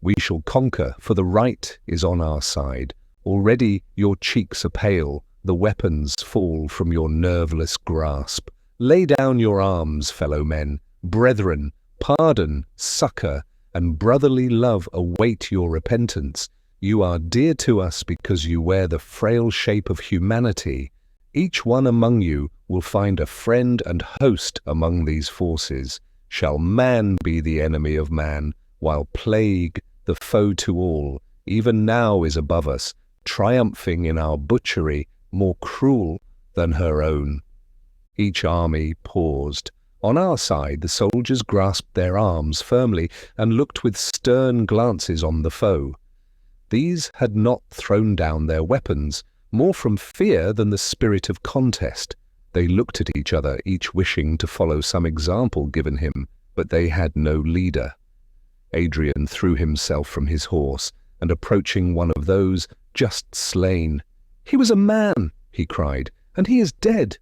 We shall conquer, for the right is on our side. Already your cheeks are pale, the weapons fall from your nerveless grasp. Lay down your arms, fellow men. Brethren, pardon, succor, and brotherly love await your repentance. You are dear to us because you wear the frail shape of humanity. Each one among you will find a friend and host among these forces. Shall man be the enemy of man, while plague, the foe to all, even now is above us, triumphing in our butchery, more cruel than her own. Each army paused. On our side the soldiers grasped their arms firmly and looked with stern glances on the foe. These had not thrown down their weapons, more from fear than the spirit of contest. They looked at each other, each wishing to follow some example given him, but they had no leader. Adrian threw himself from his horse, and approaching one of those just slain, "He was a man," he cried, "and he is dead.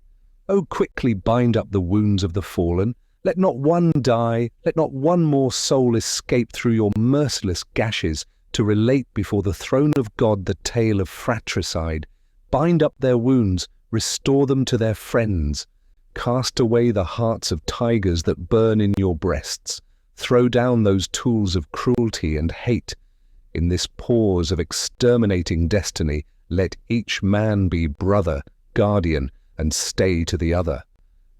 Oh, quickly bind up the wounds of the fallen. Let not one die, let not one more soul escape through your merciless gashes, to relate before the throne of God the tale of fratricide. Bind up their wounds, restore them to their friends. Cast away the hearts of tigers that burn in your breasts. Throw down those tools of cruelty and hate. In this pause of exterminating destiny, let each man be brother, guardian, and stay to the other.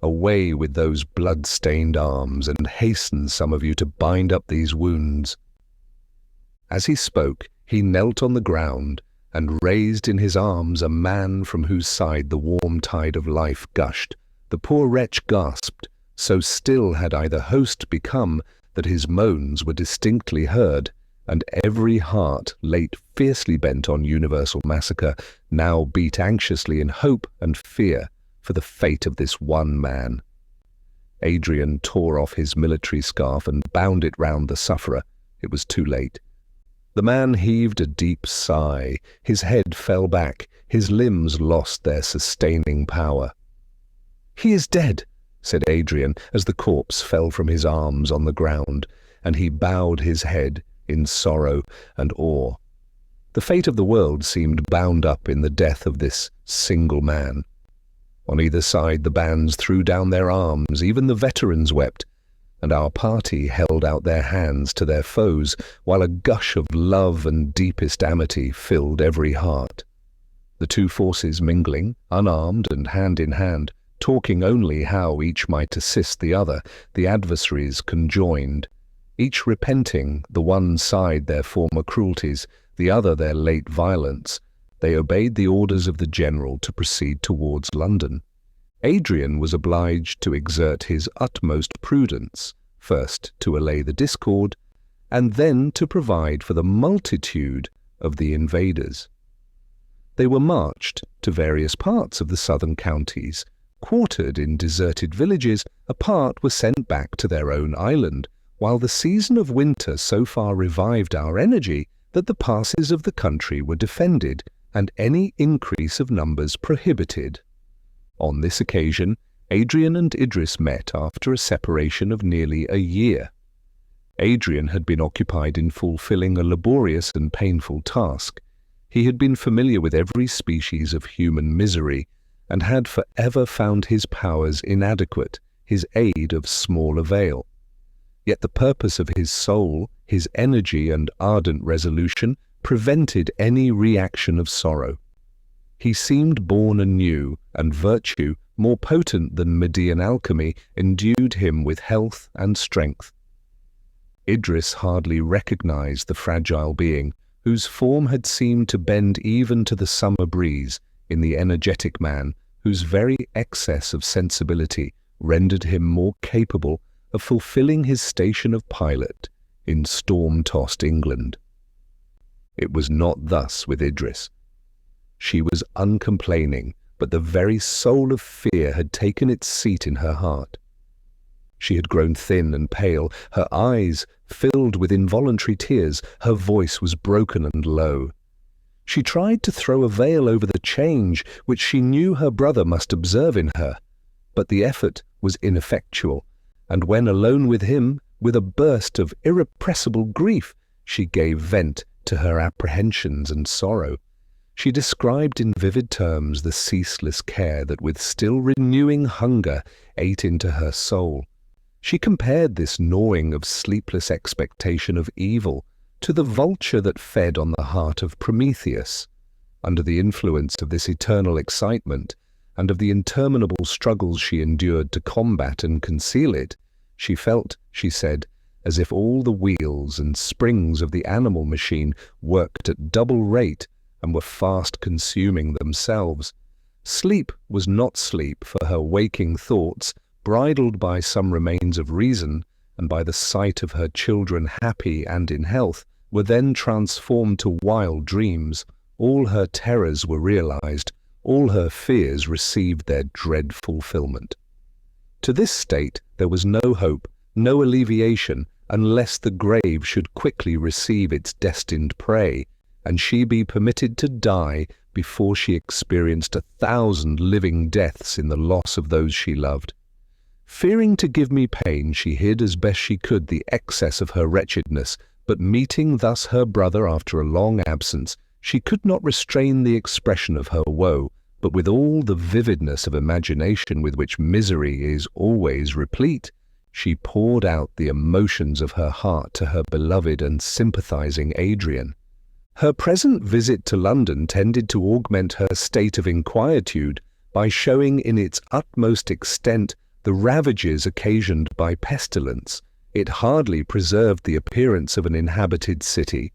Away with those blood-stained arms, and hasten some of you to bind up these wounds." As he spoke, he knelt on the ground and raised in his arms a man from whose side the warm tide of life gushed. The poor wretch gasped, so still had either host become that his moans were distinctly heard, and every heart late fiercely bent on universal massacre now beat anxiously in hope and fear for the fate of this one man. Adrian tore off his military scarf and bound it round the sufferer. It was too late. The man heaved a deep sigh, his head fell back, his limbs lost their sustaining power. "He is dead," said Adrian, as the corpse fell from his arms on the ground, and he bowed his head in sorrow and awe. The fate of the world seemed bound up in the death of this single man. On either side the bands threw down their arms, even the veterans wept, and our party held out their hands to their foes, while a gush of love and deepest amity filled every heart. The two forces mingling, unarmed and hand in hand, talking only how each might assist the other, the adversaries conjoined, each repenting, the one side their former cruelties, the other their late violence. They obeyed the orders of the general to proceed towards London. Adrian was obliged to exert his utmost prudence, first to allay the discord, and then to provide for the multitude of the invaders. They were marched to various parts of the southern counties. Quartered in deserted villages, a part were sent back to their own island, while the season of winter so far revived our energy that the passes of the country were defended and any increase of numbers prohibited. On this occasion, Adrian and Idris met after a separation of nearly a year. Adrian had been occupied in fulfilling a laborious and painful task. He had been familiar with every species of human misery, and had forever found his powers inadequate, his aid of small avail. Yet the purpose of his soul, his energy and ardent resolution, prevented any reaction of sorrow. He seemed born anew, and virtue, more potent than Median alchemy, endued him with health and strength. Idris hardly recognized the fragile being, whose form had seemed to bend even to the summer breeze, in the energetic man, whose very excess of sensibility rendered him more capable of fulfilling his station of pilot in storm-tossed England. It was not thus with Idris. She was uncomplaining, but the very soul of fear had taken its seat in her heart. She had grown thin and pale, her eyes filled with involuntary tears, her voice was broken and low. She tried to throw a veil over the change which she knew her brother must observe in her, but the effort was ineffectual, and when alone with him, with a burst of irrepressible grief, she gave vent to her apprehensions and sorrow. She described in vivid terms the ceaseless care that with still renewing hunger ate into her soul. She compared this gnawing of sleepless expectation of evil to the vulture that fed on the heart of Prometheus. Under the influence of this eternal excitement, and of the interminable struggles she endured to combat and conceal it, she felt, she said, as if all the wheels and springs of the animal machine worked at double rate and were fast consuming themselves. Sleep was not sleep, for her waking thoughts, bridled by some remains of reason, and by the sight of her children happy and in health, were then transformed to wild dreams. All her terrors were realized, all her fears received their dread fulfillment. To this state there was no hope, no alleviation, unless the grave should quickly receive its destined prey, and she be permitted to die before she experienced 1,000 living deaths in the loss of those she loved. Fearing to give me pain, she hid as best she could the excess of her wretchedness, but meeting thus her brother after a long absence, she could not restrain the expression of her woe, but with all the vividness of imagination with which misery is always replete, she poured out the emotions of her heart to her beloved and sympathizing Adrian. Her present visit to London tended to augment her state of inquietude by showing in its utmost extent the ravages occasioned by pestilence. It hardly preserved the appearance of an inhabited city.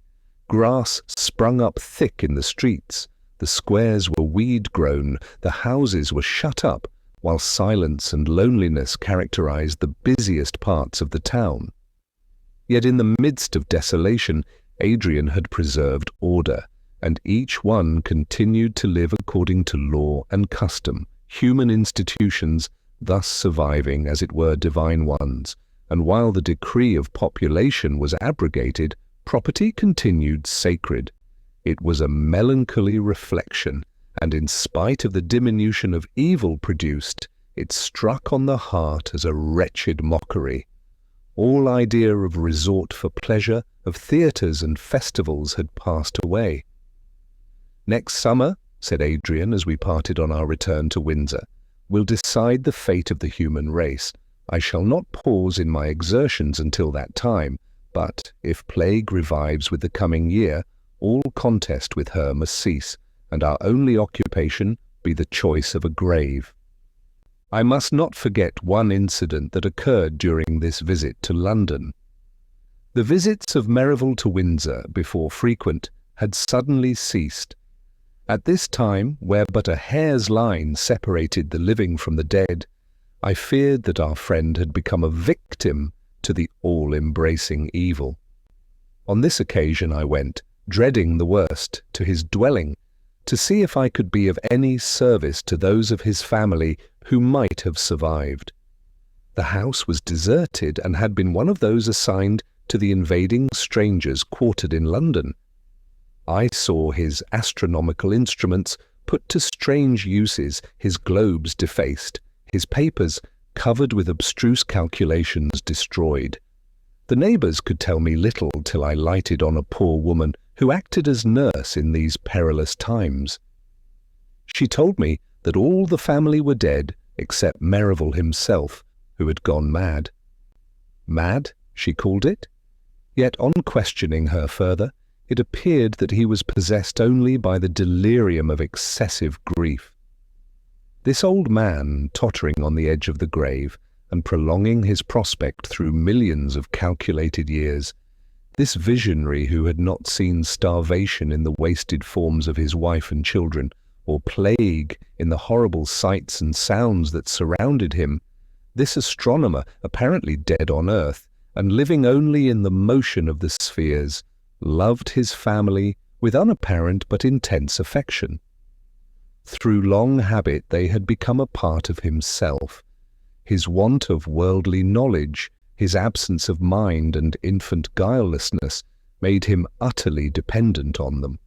Grass sprung up thick in the streets, the squares were weed-grown, the houses were shut up, while silence and loneliness characterized the busiest parts of the town. Yet in the midst of desolation, Adrian had preserved order, and each one continued to live according to law and custom, human institutions thus surviving as it were divine ones, and while the decree of population was abrogated, property continued sacred. It was a melancholy reflection, and in spite of the diminution of evil produced, it struck on the heart as a wretched mockery. All idea of resort for pleasure, of theatres and festivals had passed away. "Next summer," said Adrian as we parted on our return to Windsor, "will decide the fate of the human race. I shall not pause in my exertions until that time, but if plague revives with the coming year, all contest with her must cease, and our only occupation be the choice of a grave." I must not forget one incident that occurred during this visit to London. The visits of Merivale to Windsor, before frequent, had suddenly ceased. At this time, where but a hair's line separated the living from the dead, I feared that our friend had become a victim to the all-embracing evil. On this occasion I went, dreading the worst, to his dwelling, to see if I could be of any service to those of his family who might have survived. The house was deserted and had been one of those assigned to the invading strangers quartered in London. I saw his astronomical instruments put to strange uses, his globes defaced, his papers, covered with abstruse calculations, destroyed. The neighbours could tell me little till I lighted on a poor woman who acted as nurse in these perilous times. She told me that all the family were dead except Merivale himself, who had gone mad. Mad, she called it? Yet on questioning her further, it appeared that he was possessed only by the delirium of excessive grief. This old man, tottering on the edge of the grave, and prolonging his prospect through millions of calculated years, this visionary who had not seen starvation in the wasted forms of his wife and children, or plague in the horrible sights and sounds that surrounded him, this astronomer, apparently dead on earth, and living only in the motion of the spheres, loved his family with unapparent but intense affection. Through long habit they had become a part of himself. His want of worldly knowledge, his absence of mind and infant guilelessness made him utterly dependent on them.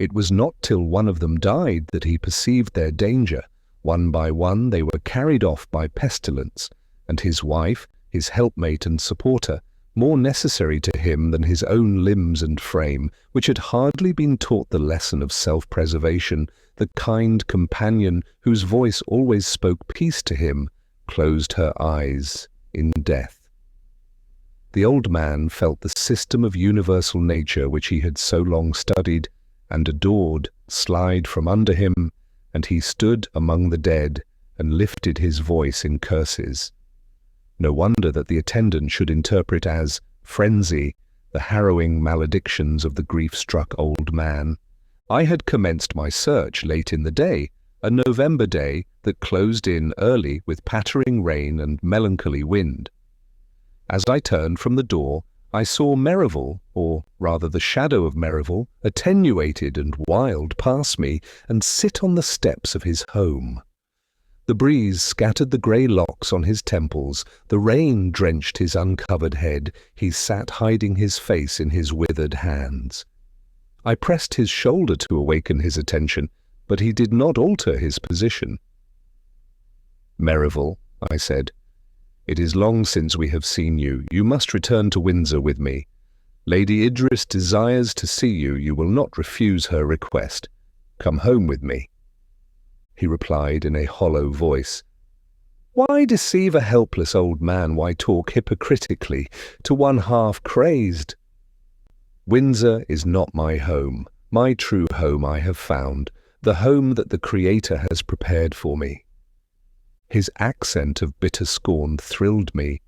It was not till one of them died that he perceived their danger. One by one they were carried off by pestilence, and his wife, his helpmate and supporter, more necessary to him than his own limbs and frame, which had hardly been taught the lesson of self-preservation, the kind companion whose voice always spoke peace to him, closed her eyes in death. The old man felt the system of universal nature which he had so long studied and adored slide from under him, and he stood among the dead and lifted his voice in curses. No wonder that the attendant should interpret as frenzy the harrowing maledictions of the grief-struck old man. I had commenced my search late in the day, a November day that closed in early with pattering rain and melancholy wind. As I turned from the door, I saw Merivale, or rather the shadow of Merivale, attenuated and wild, pass me and sit on the steps of his home. The breeze scattered the grey locks on his temples, the rain drenched his uncovered head, he sat hiding his face in his withered hands. I pressed his shoulder to awaken his attention, but he did not alter his position. "Merivale," I said, "it is long since we have seen you. You must return to Windsor with me. Lady Idris desires to see you. You will not refuse her request. Come home with me." He replied in a hollow voice, "Why deceive a helpless old man? Why talk hypocritically to one half-crazed? Windsor is not my home. My true home I have found, the home that the Creator has prepared for me." His accent of bitter scorn thrilled me.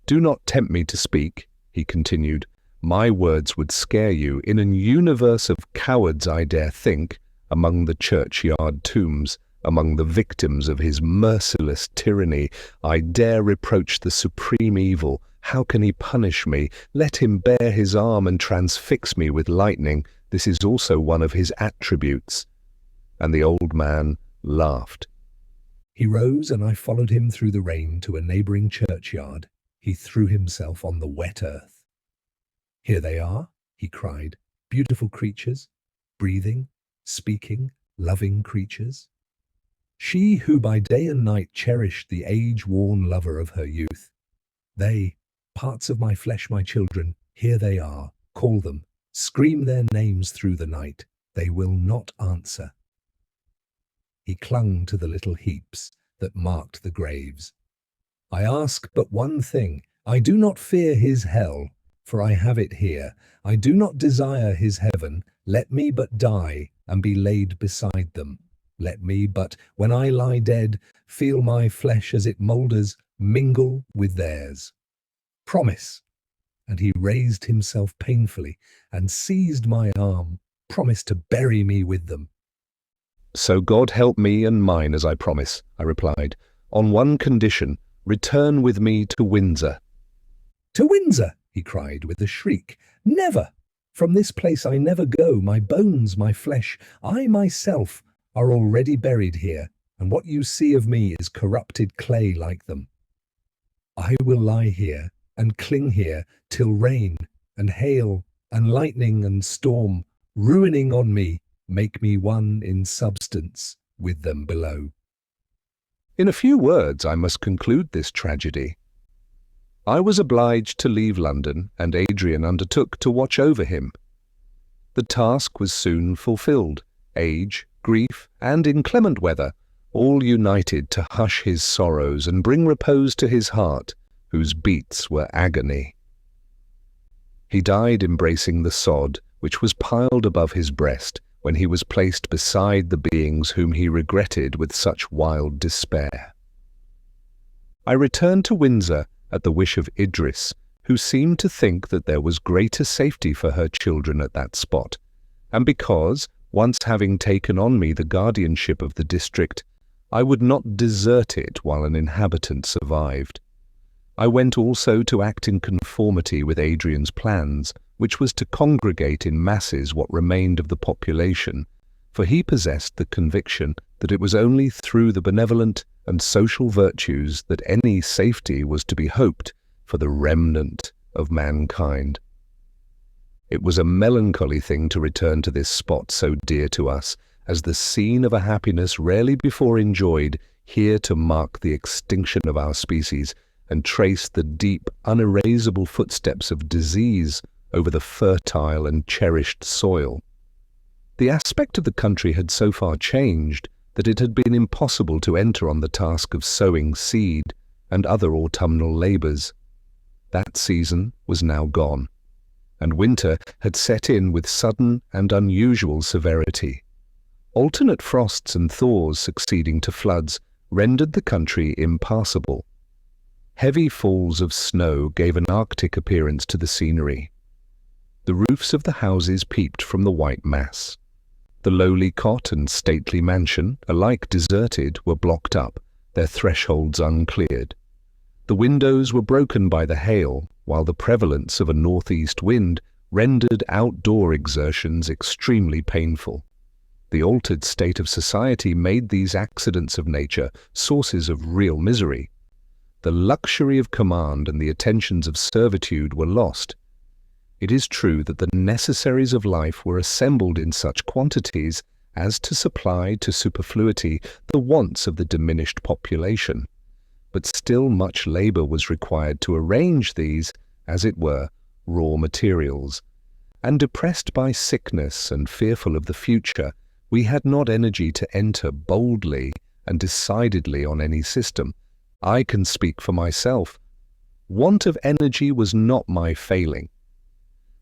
"Do not tempt me to speak," he continued. "My words would scare you. In an universe of cowards, I dare think, among the churchyard tombs, among the victims of his merciless tyranny, I dare reproach the supreme evil. How can he punish me? Let him bare his arm and transfix me with lightning. This is also one of his attributes." And the old man laughed. He rose, and I followed him through the rain to a neighbouring churchyard. He threw himself on the wet earth. "Here they are," he cried, "beautiful creatures, breathing, speaking, loving creatures. She who by day and night cherished the age-worn lover of her youth. They, parts of my flesh, my children, here they are. Call them, scream their names through the night. They will not answer." He clung to the little heaps that marked the graves. "I ask but one thing. I do not fear his hell, for I have it here. I do not desire his heaven. Let me but die and be laid beside them. Let me but, when I lie dead, feel my flesh as it moulders, mingle with theirs. Promise." And he raised himself painfully and seized my arm. "Promise to bury me with them." "So God help me and mine as I promise," I replied. "On one condition, return with me to Windsor." "To Windsor!" he cried with a shriek. "Never! From this place I never go. My bones, my flesh, I myself are already buried here, and what you see of me is corrupted clay like them. I will lie here and cling here till rain and hail and lightning and storm, ruining on me, make me one in substance with them below." In a few words, I must conclude this tragedy. I was obliged to leave London, and Adrian undertook to watch over him. The task was soon fulfilled. Age, grief, and inclement weather all united to hush his sorrows and bring repose to his heart, whose beats were agony. He died embracing the sod which was piled above his breast when he was placed beside the beings whom he regretted with such wild despair. I returned to Windsor at the wish of Idris, who seemed to think that there was greater safety for her children at that spot, and because, once having taken on me the guardianship of the district, I would not desert it while an inhabitant survived. I went also to act in conformity with Adrian's plans, which was to congregate in masses what remained of the population, for he possessed the conviction that it was only through the benevolent and social virtues that any safety was to be hoped for the remnant of mankind. It was a melancholy thing to return to this spot so dear to us, as the scene of a happiness rarely before enjoyed, here to mark the extinction of our species, and trace the deep, unerasable footsteps of disease over the fertile and cherished soil. The aspect of the country had so far changed that it had been impossible to enter on the task of sowing seed and other autumnal labours. That season was now gone, and winter had set in with sudden and unusual severity. Alternate frosts and thaws succeeding to floods rendered the country impassable. Heavy falls of snow gave an Arctic appearance to the scenery. The roofs of the houses peeped from the white mass. The lowly cot and stately mansion, alike deserted, were blocked up, their thresholds uncleared. The windows were broken by the hail, while the prevalence of a northeast wind rendered outdoor exertions extremely painful. The altered state of society made these accidents of nature sources of real misery. The luxury of command and the attentions of servitude were lost. It is true that the necessaries of life were assembled in such quantities as to supply to superfluity the wants of the diminished population, but still much labour was required to arrange these, as it were, raw materials, and depressed by sickness and fearful of the future, we had not energy to enter boldly and decidedly on any system. I can speak for myself. Want of energy was not my failing.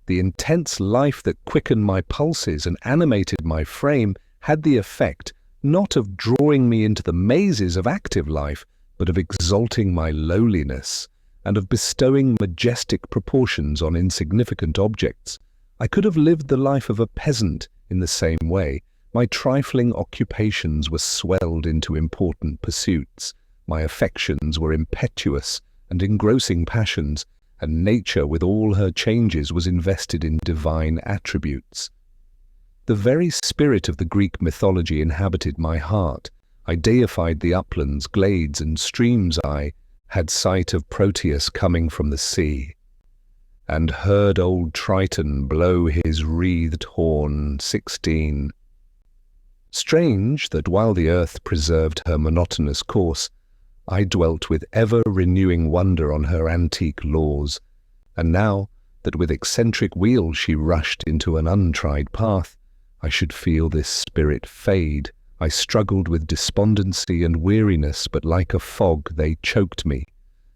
The intense life that quickened my pulses and animated my frame had the effect not of drawing me into the mazes of active life, but of exalting my lowliness, and of bestowing majestic proportions on insignificant objects. I could have lived the life of a peasant in the same way. My trifling occupations were swelled into important pursuits. My affections were impetuous and engrossing passions, and nature with all her changes was invested in divine attributes. The very spirit of the Greek mythology inhabited my heart. I deified the uplands, glades, and streams. I had sight of Proteus coming from the sea, and heard old Triton blow his wreathed horn. 16. Strange that while the earth preserved her monotonous course, I dwelt with ever-renewing wonder on her antique laws, and now that with eccentric wheel she rushed into an untried path, I should feel this spirit fade. I struggled with despondency and weariness, but like a fog they choked me.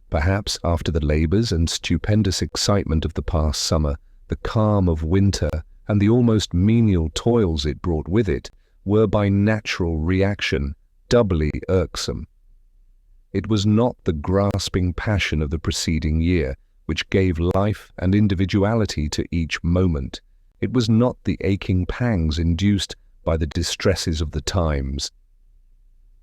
Perhaps after the labours and stupendous excitement of the past summer, the calm of winter and the almost menial toils it brought with it were by natural reaction doubly irksome. It was not the grasping passion of the preceding year which gave life and individuality to each moment. It was not the aching pangs induced by the distresses of the times.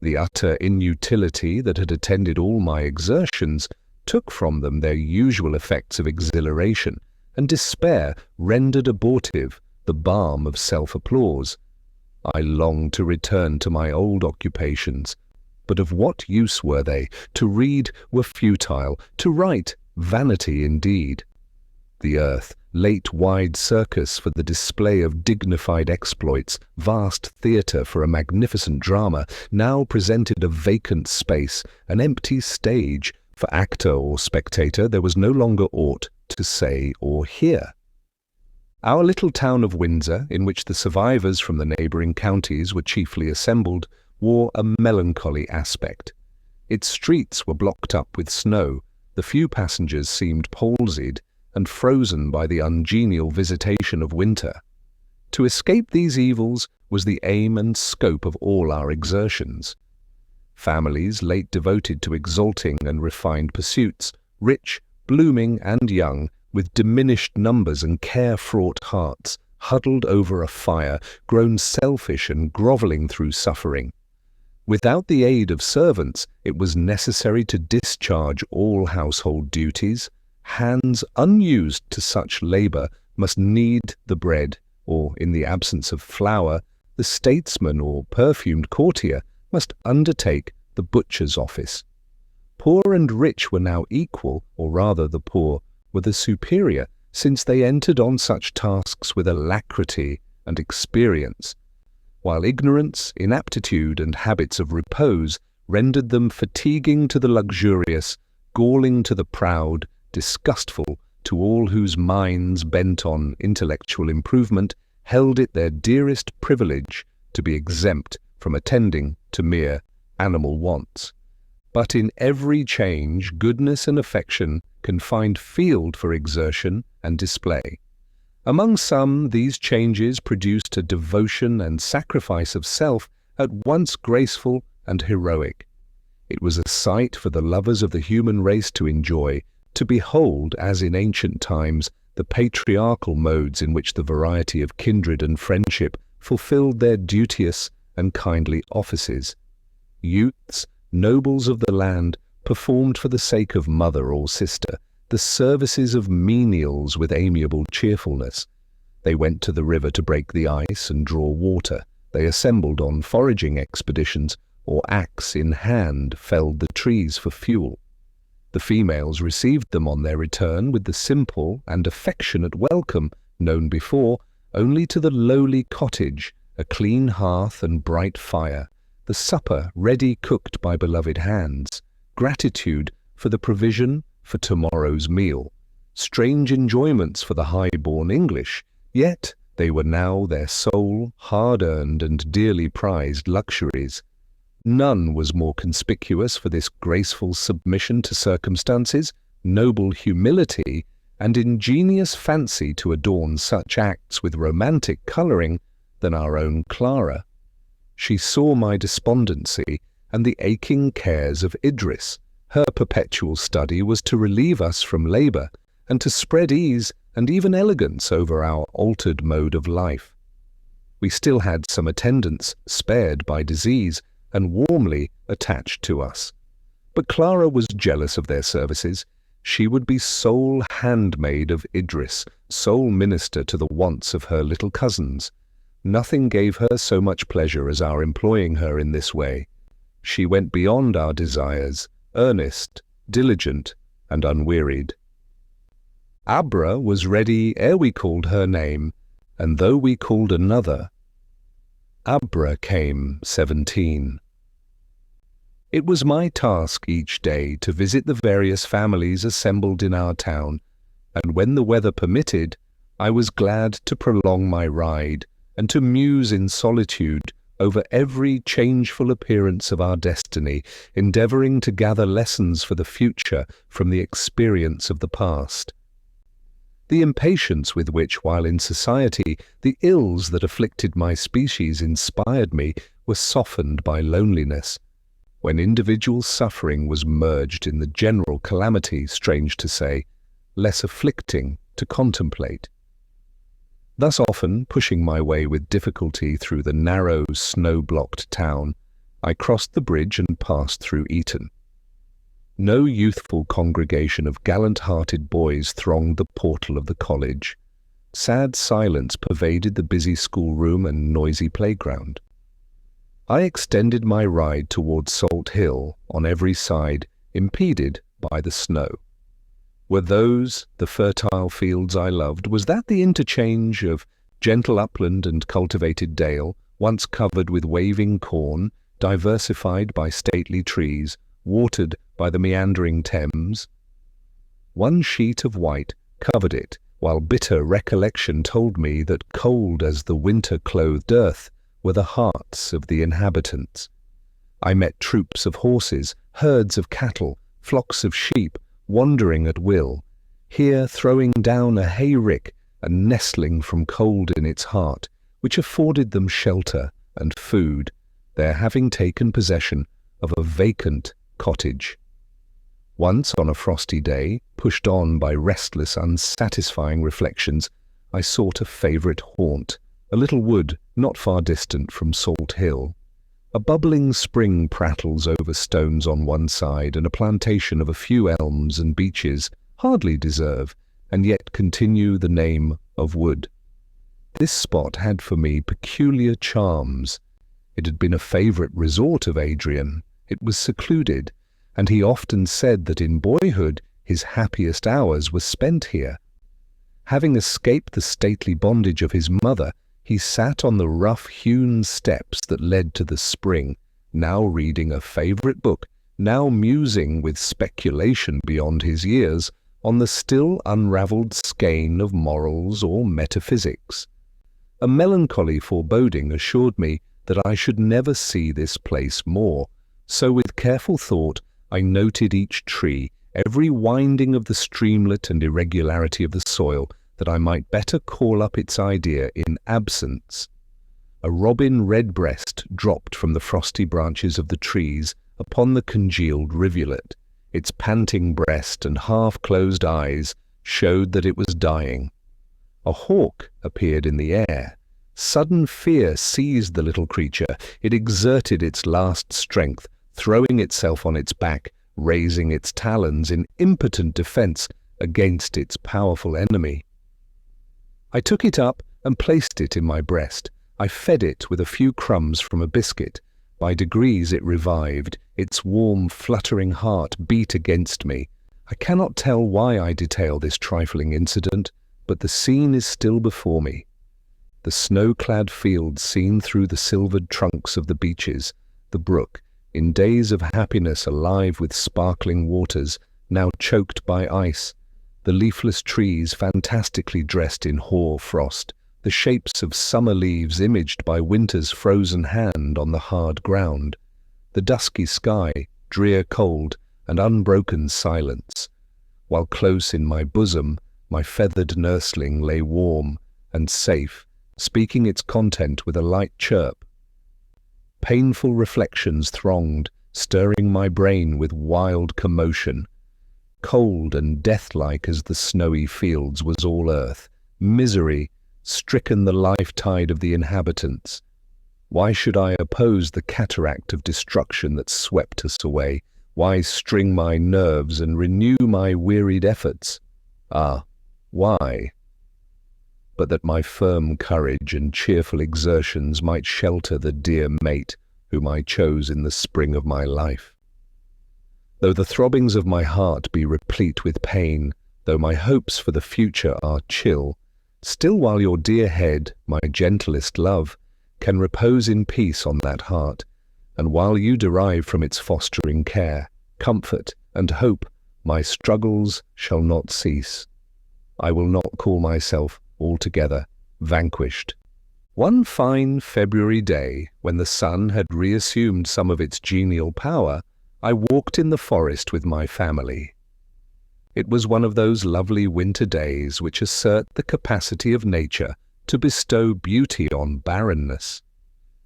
The utter inutility that had attended all my exertions took from them their usual effects of exhilaration, and despair rendered abortive the balm of self-applause. I longed to return to my old occupations, but of what use were they? To read were futile, to write vanity indeed. The earth, late wide circus for the display of dignified exploits, vast theatre for a magnificent drama, now presented a vacant space, an empty stage. For actor or spectator, there was no longer aught to say or hear. Our little town of Windsor, in which the survivors from the neighbouring counties were chiefly assembled, wore a melancholy aspect. Its streets were blocked up with snow, the few passengers seemed palsied and frozen by the ungenial visitation of winter. To escape these evils was the aim and scope of all our exertions. Families late devoted to exalting and refined pursuits, rich, blooming and young, with diminished numbers and care-fraught hearts, huddled over a fire, grown selfish and grovelling through suffering. Without the aid of servants, it was necessary to discharge all household duties. Hands unused to such labour must knead the bread, or, in the absence of flour, the statesman or perfumed courtier must undertake the butcher's office. Poor and rich were now equal, or rather the poor were the superior, since they entered on such tasks with alacrity and experience, while ignorance, inaptitude, and habits of repose rendered them fatiguing to the luxurious, galling to the proud, disgustful to all whose minds, bent on intellectual improvement, held it their dearest privilege to be exempt from attending to mere animal wants. But in every change, goodness and affection can find field for exertion and display. Among some, these changes produced a devotion and sacrifice of self at once graceful and heroic. It was a sight for the lovers of the human race to enjoy, to behold, as in ancient times, the patriarchal modes in which the variety of kindred and friendship fulfilled their duteous and kindly offices. Youths, nobles of the land, performed for the sake of mother or sister the services of menials with amiable cheerfulness. They went to the river to break the ice and draw water. They assembled on foraging expeditions, or axe in hand felled the trees for fuel. The females received them on their return with the simple and affectionate welcome known before only to the lowly cottage, a clean hearth and bright fire, the supper ready cooked by beloved hands, gratitude for the provision for tomorrow's meal, strange enjoyments for the high-born English, yet they were now their sole, hard-earned and dearly prized luxuries. None was more conspicuous for this graceful submission to circumstances, noble humility, and ingenious fancy to adorn such acts with romantic colouring than our own Clara. She saw my despondency and the aching cares of Idris. Her perpetual study was to relieve us from labour and to spread ease and even elegance over our altered mode of life. We still had some attendants spared by disease and warmly attached to us. But Clara was jealous of their services. She would be sole handmaid of Idris, sole minister to the wants of her little cousins. Nothing gave her so much pleasure as our employing her in this way. She went beyond our desires, earnest, diligent, and unwearied. Abra was ready ere we called her name, and though we called another, Abra came 17. It was my task each day to visit the various families assembled in our town, and when the weather permitted, I was glad to prolong my ride and to muse in solitude over every changeful appearance of our destiny, endeavouring to gather lessons for the future from the experience of the past. The impatience with which, while in society, the ills that afflicted my species inspired me were softened by loneliness. When individual suffering was merged in the general calamity, strange to say, less afflicting to contemplate. Thus often, pushing my way with difficulty through the narrow, snow-blocked town, I crossed the bridge and passed through Eton. No youthful congregation of gallant-hearted boys thronged the portal of the college. Sad silence pervaded the busy schoolroom and noisy playground. I extended my ride towards Salt Hill, on every side impeded by the snow. Were those the fertile fields I loved? Was that the interchange of gentle upland and cultivated dale, once covered with waving corn, diversified by stately trees, watered by the meandering Thames? One sheet of white covered it, while bitter recollection told me that cold as the winter-clothed earth were the hearts of the inhabitants. I met troops of horses, herds of cattle, flocks of sheep, wandering at will, here throwing down a hay-rick and nestling from cold in its heart, which afforded them shelter and food, their having taken possession of a vacant cottage. Once, on a frosty day, pushed on by restless, unsatisfying reflections, I sought a favourite haunt, a little wood not far distant from Salt Hill. A bubbling spring prattles over stones on one side, and a plantation of a few elms and beeches hardly deserve, and yet continue the name of wood. This spot had for me peculiar charms. It had been a favourite resort of Adrian. It was secluded, and he often said that in boyhood his happiest hours were spent here. Having escaped the stately bondage of his mother, he sat on the rough-hewn steps that led to the spring, now reading a favourite book, now musing with speculation beyond his years on the still unravelled skein of morals or metaphysics. A melancholy foreboding assured me that I should never see this place more, so with careful thought I noted each tree, every winding of the streamlet and irregularity of the soil, that I might better call up its idea in absence. A robin redbreast dropped from the frosty branches of the trees upon the congealed rivulet. Its panting breast and half-closed eyes showed that it was dying. A hawk appeared in the air. Sudden fear seized the little creature. It exerted its last strength, throwing itself on its back, raising its talons in impotent defense against its powerful enemy. I took it up and placed it in my breast. I fed it with a few crumbs from a biscuit. By degrees it revived. Its warm, fluttering heart beat against me. I cannot tell why I detail this trifling incident, but the scene is still before me. The snow-clad fields seen through the silvered trunks of the beeches, the brook, in days of happiness alive with sparkling waters, now choked by ice, the leafless trees fantastically dressed in hoar frost, the shapes of summer leaves imaged by winter's frozen hand on the hard ground, the dusky sky, drear cold, and unbroken silence, while close in my bosom my feathered nursling lay warm and safe, speaking its content with a light chirp. Painful reflections thronged, stirring my brain with wild commotion. Cold and death-like as the snowy fields was all earth, misery, stricken the life-tide of the inhabitants. Why should I oppose the cataract of destruction that swept us away? Why string my nerves and renew my wearied efforts? Ah, why? But that my firm courage and cheerful exertions might shelter the dear mate whom I chose in the spring of my life. Though the throbbings of my heart be replete with pain, though my hopes for the future are chill, still while your dear head, my gentlest love, can repose in peace on that heart, and while you derive from its fostering care, comfort, and hope, my struggles shall not cease. I will not call myself altogether vanquished. One fine February day, when the sun had reassumed some of its genial power, I walked in the forest with my family. It was one of those lovely winter days which assert the capacity of nature to bestow beauty on barrenness.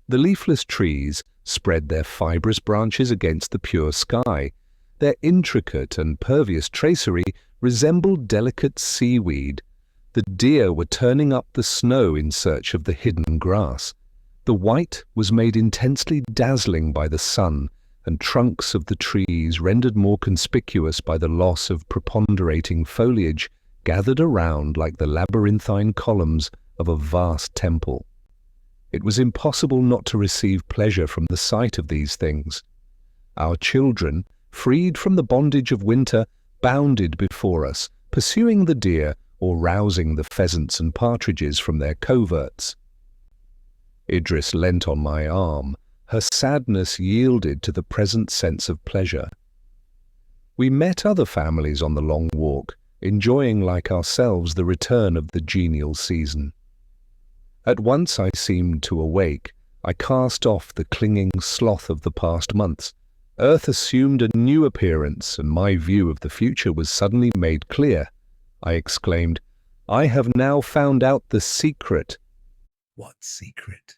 The leafless trees spread their fibrous branches against the pure sky. Their intricate and pervious tracery resembled delicate seaweed. The deer were turning up the snow in search of the hidden grass. The white was made intensely dazzling by the sun, and trunks of the trees, rendered more conspicuous by the loss of preponderating foliage, gathered around like the labyrinthine columns of a vast temple. It was impossible not to receive pleasure from the sight of these things. Our children, freed from the bondage of winter, bounded before us, pursuing the deer or rousing the pheasants and partridges from their coverts. Idris leant on my arm. Her sadness yielded to the present sense of pleasure. We met other families on the long walk, enjoying like ourselves the return of the genial season. At once I seemed to awake. I cast off the clinging sloth of the past months. Earth assumed a new appearance, and my view of the future was suddenly made clear. I exclaimed, "I have now found out the secret." What secret?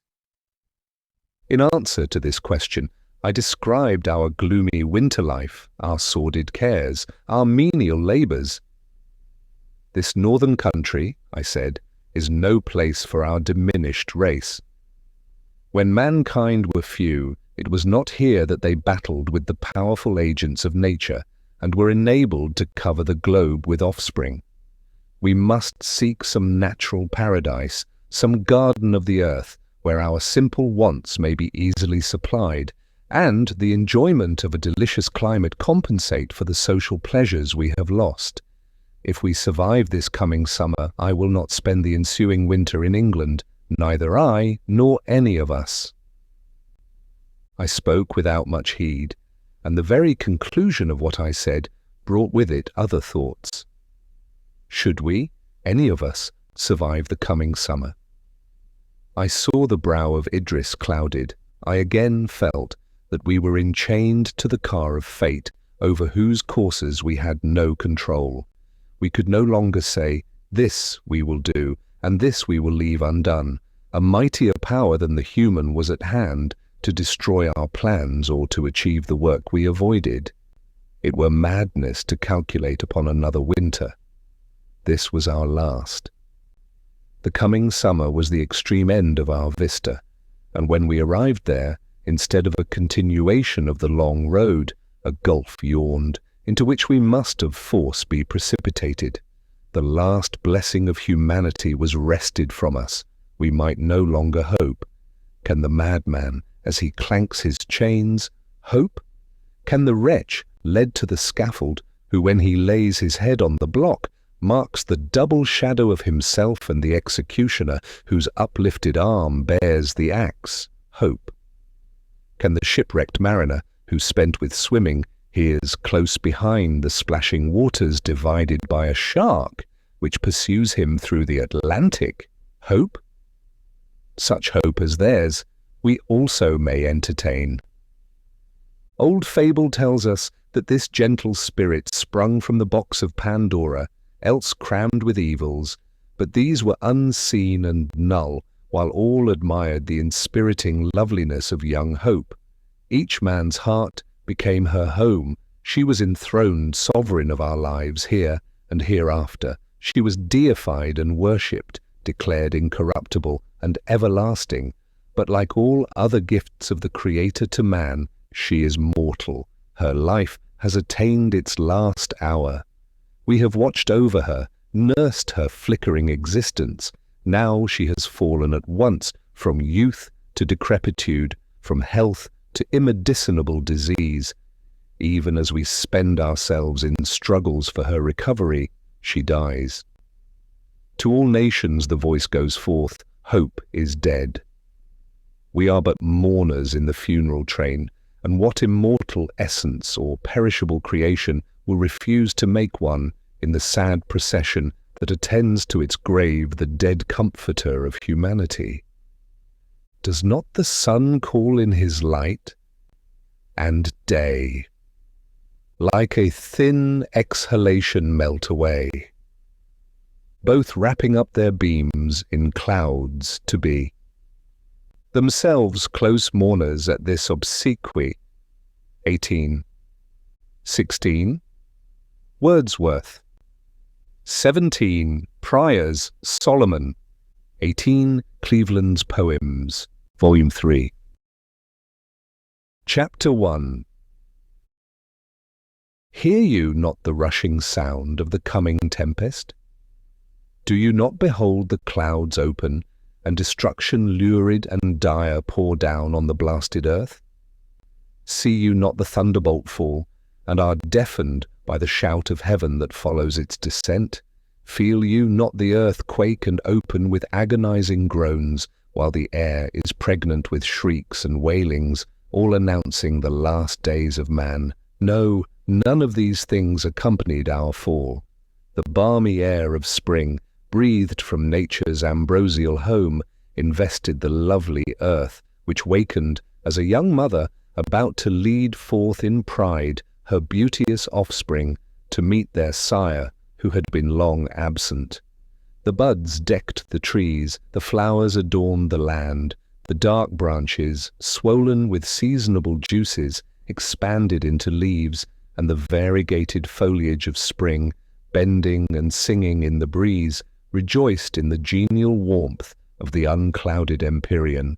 In answer to this question, I described our gloomy winter life, our sordid cares, our menial labours. "This northern country," I said, "is no place for our diminished race. When mankind were few, it was not here that they battled with the powerful agents of nature and were enabled to cover the globe with offspring. We must seek some natural paradise, some garden of the earth, where our simple wants may be easily supplied, and the enjoyment of a delicious climate compensate for the social pleasures we have lost. If we survive this coming summer, I will not spend the ensuing winter in England, neither I nor any of us." I spoke without much heed, and the very conclusion of what I said brought with it other thoughts. Should we, any of us, survive the coming summer? I saw the brow of Idris clouded. I again felt that we were enchained to the car of fate, over whose courses we had no control. We could no longer say, "This we will do, and this we will leave undone." A mightier power than the human was at hand to destroy our plans or to achieve the work we avoided. It were madness to calculate upon another winter. This was our last. The coming summer was the extreme end of our vista, and when we arrived there, instead of a continuation of the long road, a gulf yawned, into which we must of force be precipitated. The last blessing of humanity was wrested from us. We might no longer hope. Can the madman, as he clanks his chains, hope? Can the wretch, led to the scaffold, who when he lays his head on the block, marks the double shadow of himself and the executioner, whose uplifted arm bears the axe, hope? Can the shipwrecked mariner, who spent with swimming, hears close behind the splashing waters divided by a shark, which pursues him through the Atlantic, hope? Such hope as theirs, we also may entertain. Old fable tells us that this gentle spirit sprung from the box of Pandora, else crammed with evils, but these were unseen and null, while all admired the inspiriting loveliness of young hope. Each man's heart became her home. She was enthroned sovereign of our lives here and hereafter. She was deified and worshipped, declared incorruptible and everlasting, but like all other gifts of the Creator to man, she is mortal. Her life has attained its last hour. We have watched over her, nursed her flickering existence. Now she has fallen at once from youth to decrepitude, from health to immedicinable disease. Even as we spend ourselves in struggles for her recovery, she dies. To all nations the voice goes forth, hope is dead. We are but mourners in the funeral train, and what immortal essence or perishable creation will refuse to make one in the sad procession that attends to its grave the dead comforter of humanity? Does not the sun call in his light? And day, like a thin exhalation, melt away, both wrapping up their beams in clouds to be, themselves close mourners at this obsequy. 18. 16. Wordsworth. 17. Prior's Solomon. 18. Cleveland's Poems, Volume 3. Chapter 1. Hear you not the rushing sound of the coming tempest? Do you not behold the clouds open, and destruction lurid and dire pour down on the blasted earth? See you not the thunderbolt fall, and are deafened by the shout of heaven that follows its descent? Feel you not the earth quake and open with agonizing groans, while the air is pregnant with shrieks and wailings, all announcing the last days of man? No, none of these things accompanied our fall. The balmy air of spring, breathed from nature's ambrosial home, invested the lovely earth, which wakened as a young mother about to lead forth in pride her beauteous offspring to meet their sire who had been long absent. The buds decked the trees, the flowers adorned the land, the dark branches, swollen with seasonable juices, expanded into leaves, and the variegated foliage of spring, bending and singing in the breeze, rejoiced in the genial warmth of the unclouded empyrean.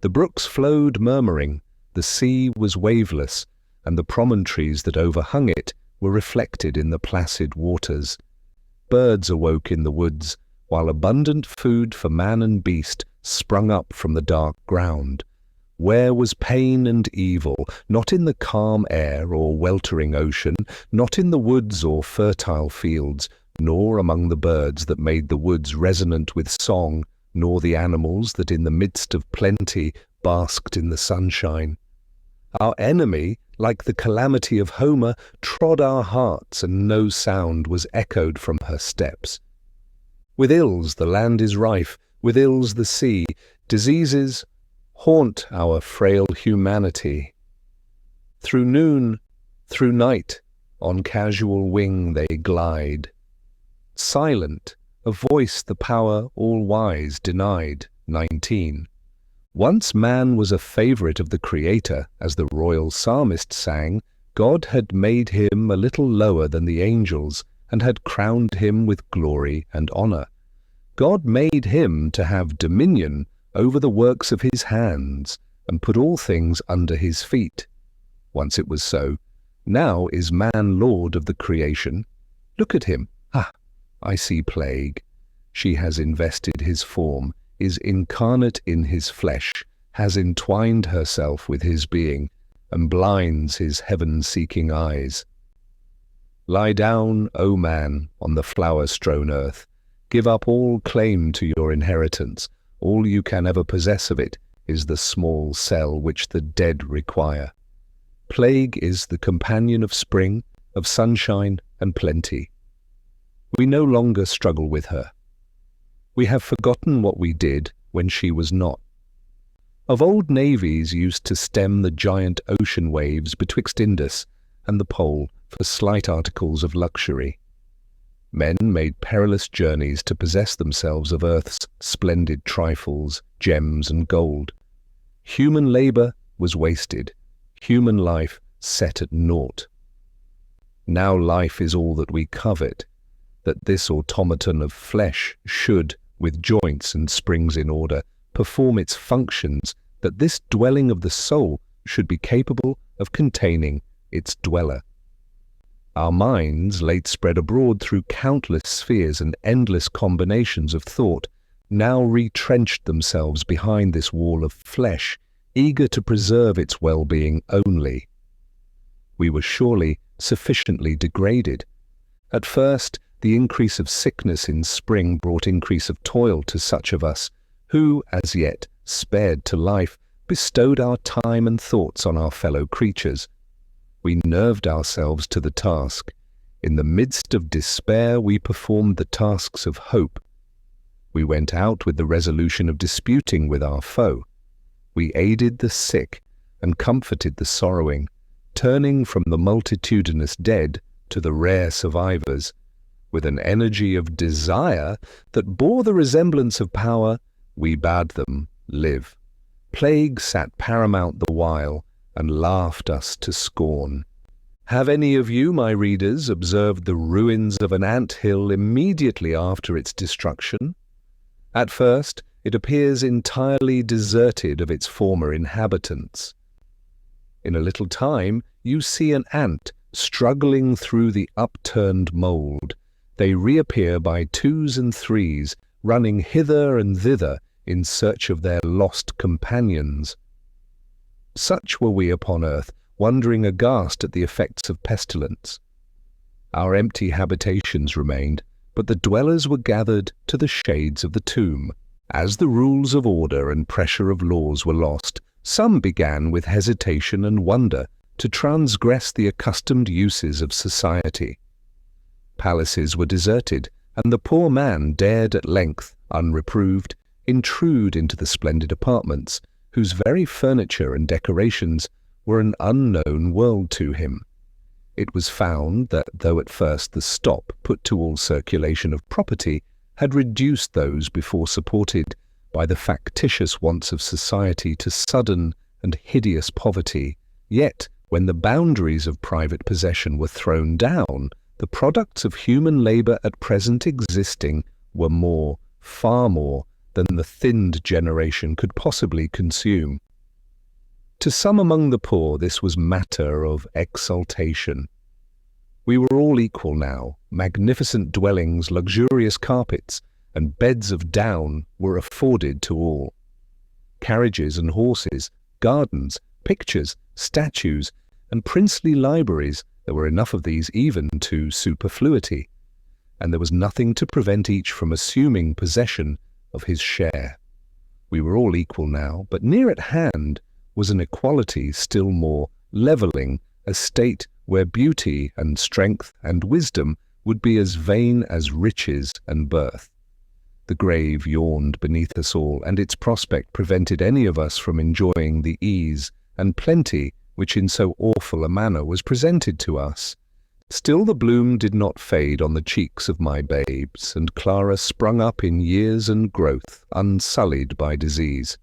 The brooks flowed murmuring, the sea was waveless, and the promontories that overhung it were reflected in the placid waters. Birds awoke in the woods, while abundant food for man and beast sprung up from the dark ground. Where was pain and evil? Not in the calm air or weltering ocean, not in the woods or fertile fields, nor among the birds that made the woods resonant with song, nor the animals that in the midst of plenty basked in the sunshine. Our enemy, like the calamity of Homer, trod our hearts, and no sound was echoed from her steps. With ills the land is rife, with ills the sea, diseases haunt our frail humanity. Through noon, through night, on casual wing they glide. Silent, a voice the power all-wise denied. 19. Once man was a favourite of the Creator, as the royal psalmist sang. God had made him a little lower than the angels, and had crowned him with glory and honour. God made him to have dominion over the works of his hands, and put all things under his feet. Once it was so. Now is man lord of the creation. Look at him. Ah, I see plague. She has invested his form, is incarnate in his flesh, has entwined herself with his being, and blinds his heaven-seeking eyes. Lie down, O man, on the flower-strown earth. Give up all claim to your inheritance. All you can ever possess of it is the small cell which the dead require. Plague is the companion of spring, of sunshine and plenty. We no longer struggle with her. We have forgotten what we did when she was not. Of old navies used to stem the giant ocean waves betwixt Indus and the Pole for slight articles of luxury. Men made perilous journeys to possess themselves of earth's splendid trifles, gems and gold. Human labour was wasted, human life set at naught. Now life is all that we covet, that this automaton of flesh should, with joints and springs in order, perform its functions, that this dwelling of the soul should be capable of containing its dweller. Our minds, late spread abroad through countless spheres and endless combinations of thought, now retrenched themselves behind this wall of flesh, eager to preserve its well-being only. We were surely sufficiently degraded. At first, the increase of sickness in spring brought increase of toil to such of us who, as yet spared to life, bestowed our time and thoughts on our fellow creatures. We nerved ourselves to the task. In the midst of despair we performed the tasks of hope. We went out with the resolution of disputing with our foe. We aided the sick and comforted the sorrowing, turning from the multitudinous dead to the rare survivors. With an energy of desire that bore the resemblance of power, we bade them live. Plague sat paramount the while, and laughed us to scorn. Have any of you, my readers, observed the ruins of an ant-hill immediately after its destruction? At first, it appears entirely deserted of its former inhabitants. In a little time, you see an ant struggling through the upturned mould. They reappear by twos and threes, running hither and thither in search of their lost companions. Such were we upon earth, wondering aghast at the effects of pestilence. Our empty habitations remained, but the dwellers were gathered to the shades of the tomb. As the rules of order and pressure of laws were lost, some began with hesitation and wonder to transgress the accustomed uses of society. Palaces were deserted, and the poor man dared at length, unreproved, intrude into the splendid apartments, whose very furniture and decorations were an unknown world to him. It was found that though at first the stop put to all circulation of property had reduced those before supported by the factitious wants of society to sudden and hideous poverty, yet when the boundaries of private possession were thrown down, the products of human labour at present existing were more, far more, than the thinned generation could possibly consume. To some among the poor this was matter of exultation. We were all equal now. Magnificent dwellings, luxurious carpets, and beds of down were afforded to all. Carriages and horses, gardens, pictures, statues, and princely libraries, there were enough of these even to superfluity, and there was nothing to prevent each from assuming possession of his share. We were all equal now, but near at hand was an equality still more levelling, a state where beauty and strength and wisdom would be as vain as riches and birth. The grave yawned beneath us all, and its prospect prevented any of us from enjoying the ease and plenty which in so awful a manner was presented to us. Still the bloom did not fade on the cheeks of my babes, and Clara sprung up in years and growth, unsullied by disease.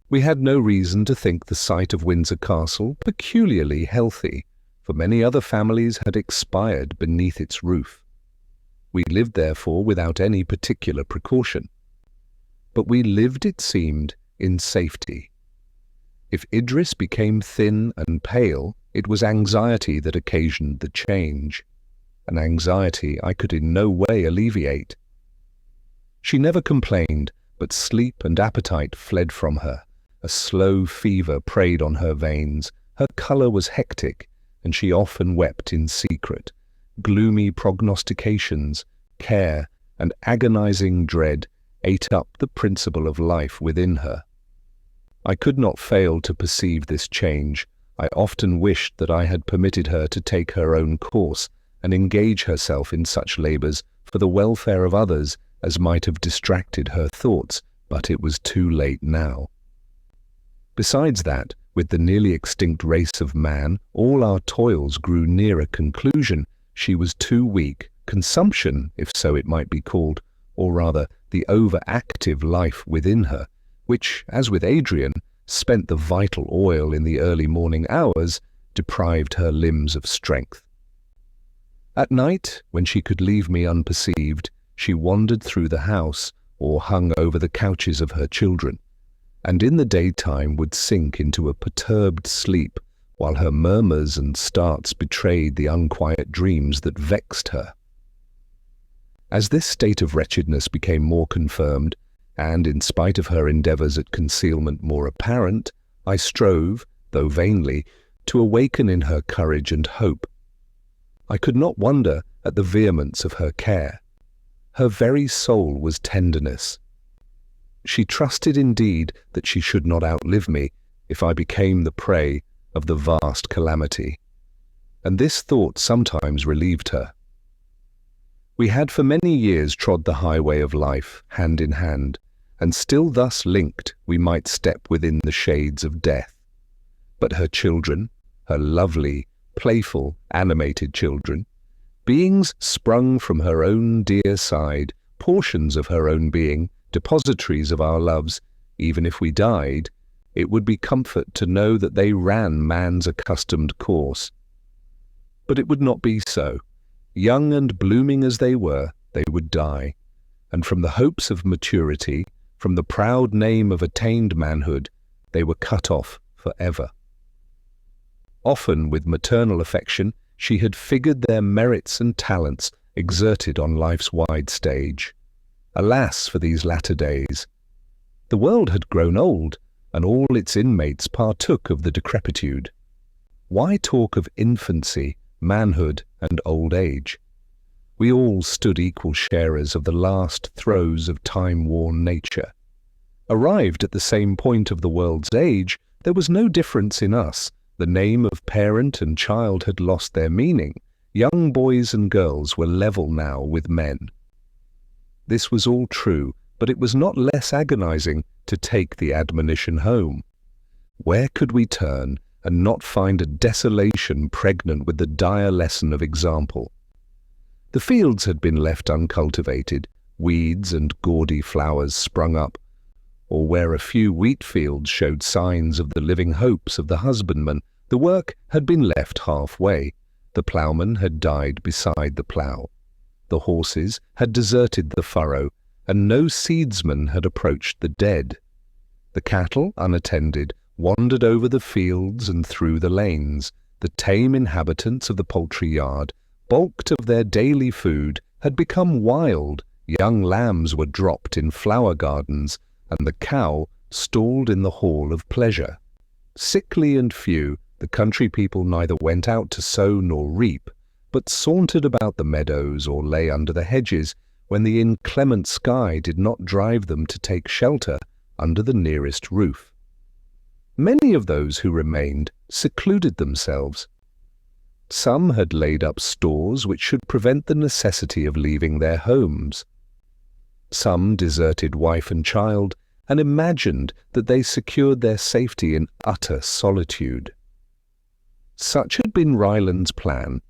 We had no reason to think the site of Windsor Castle peculiarly healthy, for many other families had expired beneath its roof. We lived therefore without any particular precaution. But we lived, it seemed, in safety. If Idris became thin and pale, it was anxiety that occasioned the change, an anxiety I could in no way alleviate. She never complained, but sleep and appetite fled from her. A slow fever preyed on her veins. Her colour was hectic, and she often wept in secret. Gloomy prognostications, care, and agonizing dread ate up the principle of life within her. I could not fail to perceive this change. I often wished that I had permitted her to take her own course and engage herself in such labours for the welfare of others as might have distracted her thoughts, but it was too late now. Besides that, with the nearly extinct race of man, all our toils grew near a conclusion. She was too weak. Consumption, if so it might be called, or rather the overactive life within her, which, as with Adrian, spent the vital oil in the early morning hours, deprived her limbs of strength. At night, when she could leave me unperceived, she wandered through the house or hung over the couches of her children, and in the daytime would sink into a perturbed sleep, while her murmurs and starts betrayed the unquiet dreams that vexed her. As this state of wretchedness became more confirmed, and in spite of her endeavours at concealment more apparent, I strove, though vainly, to awaken in her courage and hope. I could not wonder at the vehemence of her care. Her very soul was tenderness. She trusted indeed that she should not outlive me if I became the prey of the vast calamity, and this thought sometimes relieved her. We had for many years trod the highway of life, hand in hand, and still thus linked we might step within the shades of death. But her children, her lovely, playful, animated children, beings sprung from her own dear side, portions of her own being, depositories of our loves, even if we died, it would be comfort to know that they ran man's accustomed course. But it would not be so. Young and blooming as they were, they would die, and from the hopes of maturity, from the proud name of attained manhood, they were cut off forever. Often, with maternal affection, she had figured their merits and talents exerted on life's wide stage. Alas for these latter days! The world had grown old, and all its inmates partook of the decrepitude. Why talk of infancy, manhood, and old age. We all stood equal sharers of the last throes of time-worn nature. Arrived at the same point of the world's age, there was no difference in us. The name of parent and child had lost their meaning. Young boys and girls were level now with men. This was all true, but it was not less agonizing to take the admonition home. Where could we turn and not find a desolation pregnant with the dire lesson of example? The fields had been left uncultivated, weeds and gaudy flowers sprung up, or where a few wheat fields showed signs of the living hopes of the husbandman, the work had been left halfway. The ploughman had died beside the plough. The horses had deserted the furrow, and no seedsman had approached the dead. The cattle, unattended, wandered over the fields and through the lanes. The tame inhabitants of the poultry yard, balked of their daily food, had become wild. Young lambs were dropped in flower gardens, and the cow stalled in the hall of pleasure. Sickly and few, the country people neither went out to sow nor reap, but sauntered about the meadows or lay under the hedges when the inclement sky did not drive them to take shelter under the nearest roof. Many of those who remained secluded themselves. Some had laid up stores which should prevent the necessity of leaving their homes. Some deserted wife and child and imagined that they secured their safety in utter solitude. Such had been Ryland's plan,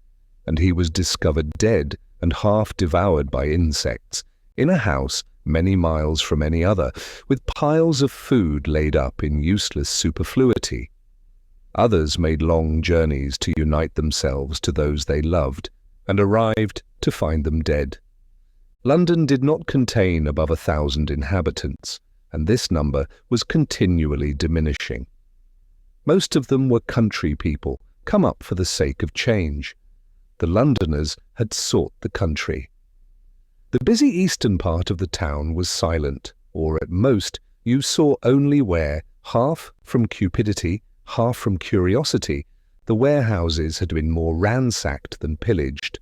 and he was discovered dead and half devoured by insects, in a house many miles from any other, with piles of food laid up in useless superfluity. Others made long journeys to unite themselves to those they loved, and arrived to find them dead. London did not contain above 1,000 inhabitants, and this number was continually diminishing. Most of them were country people, come up for the sake of change. The Londoners had sought the country. The busy eastern part of the town was silent, or at most you saw only where, half from cupidity, half from curiosity, the warehouses had been more ransacked than pillaged.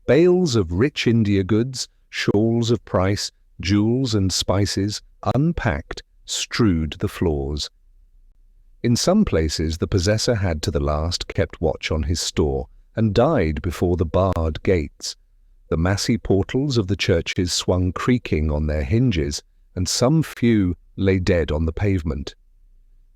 Bales of rich India goods, shawls of price, jewels and spices, unpacked, strewed the floors. In some places the possessor had to the last kept watch on his store, and died before the barred gates. The massy portals of the churches swung creaking on their hinges, and some few lay dead on the pavement.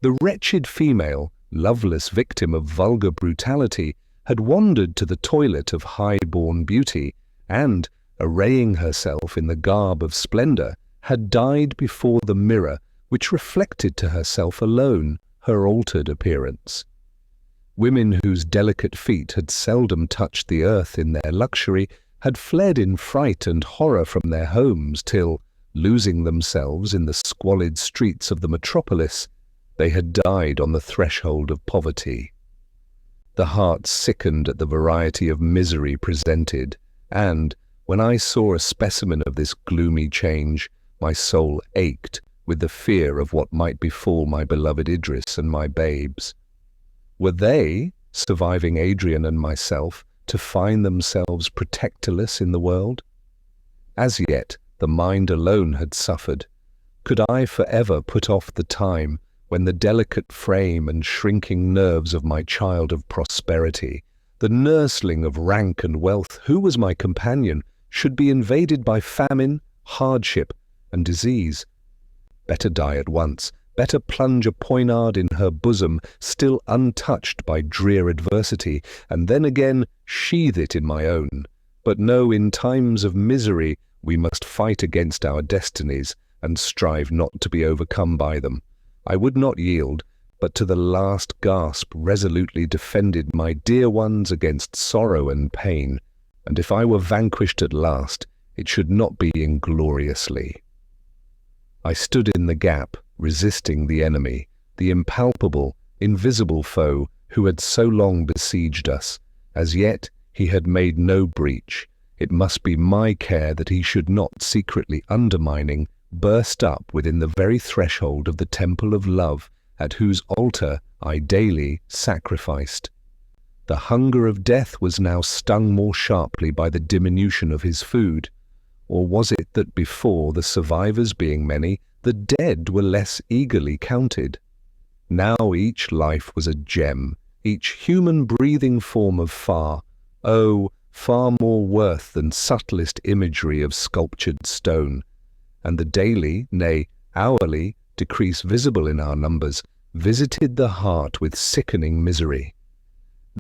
The wretched female, loveless victim of vulgar brutality, had wandered to the toilet of high-born beauty, and, arraying herself in the garb of splendor, had died before the mirror which reflected to herself alone her altered appearance. Women whose delicate feet had seldom touched the earth in their luxury had fled in fright and horror from their homes till, losing themselves in the squalid streets of the metropolis, they had died on the threshold of poverty. The heart sickened at the variety of misery presented, and, when I saw a specimen of this gloomy change, my soul ached with the fear of what might befall my beloved Idris and my babes. Were they, surviving Adrian and myself, to find themselves protectorless in the world? As yet, the mind alone had suffered. Could I forever put off the time when the delicate frame and shrinking nerves of my child of prosperity, the nursling of rank and wealth, who was my companion, should be invaded by famine, hardship, and disease? Better die at once, better plunge a poignard in her bosom, still untouched by drear adversity, and then again sheathe it in my own. But no, in times of misery we must fight against our destinies, and strive not to be overcome by them. I would not yield, but to the last gasp resolutely defended my dear ones against sorrow and pain, and if I were vanquished at last, it should not be ingloriously. I stood in the gap, resisting the enemy, the impalpable, invisible foe who had so long besieged us. As yet he had made no breach. It must be my care that he should not, secretly undermining, burst up within the very threshold of the temple of love, at whose altar I daily sacrificed. The hunger of death was now stung more sharply by the diminution of his food. Or was it that before, the survivors being many, the dead were less eagerly counted? Now each life was a gem, each human breathing form of far more worth than subtlest imagery of sculptured stone. And the daily, nay, hourly, decrease visible in our numbers visited the heart with sickening misery.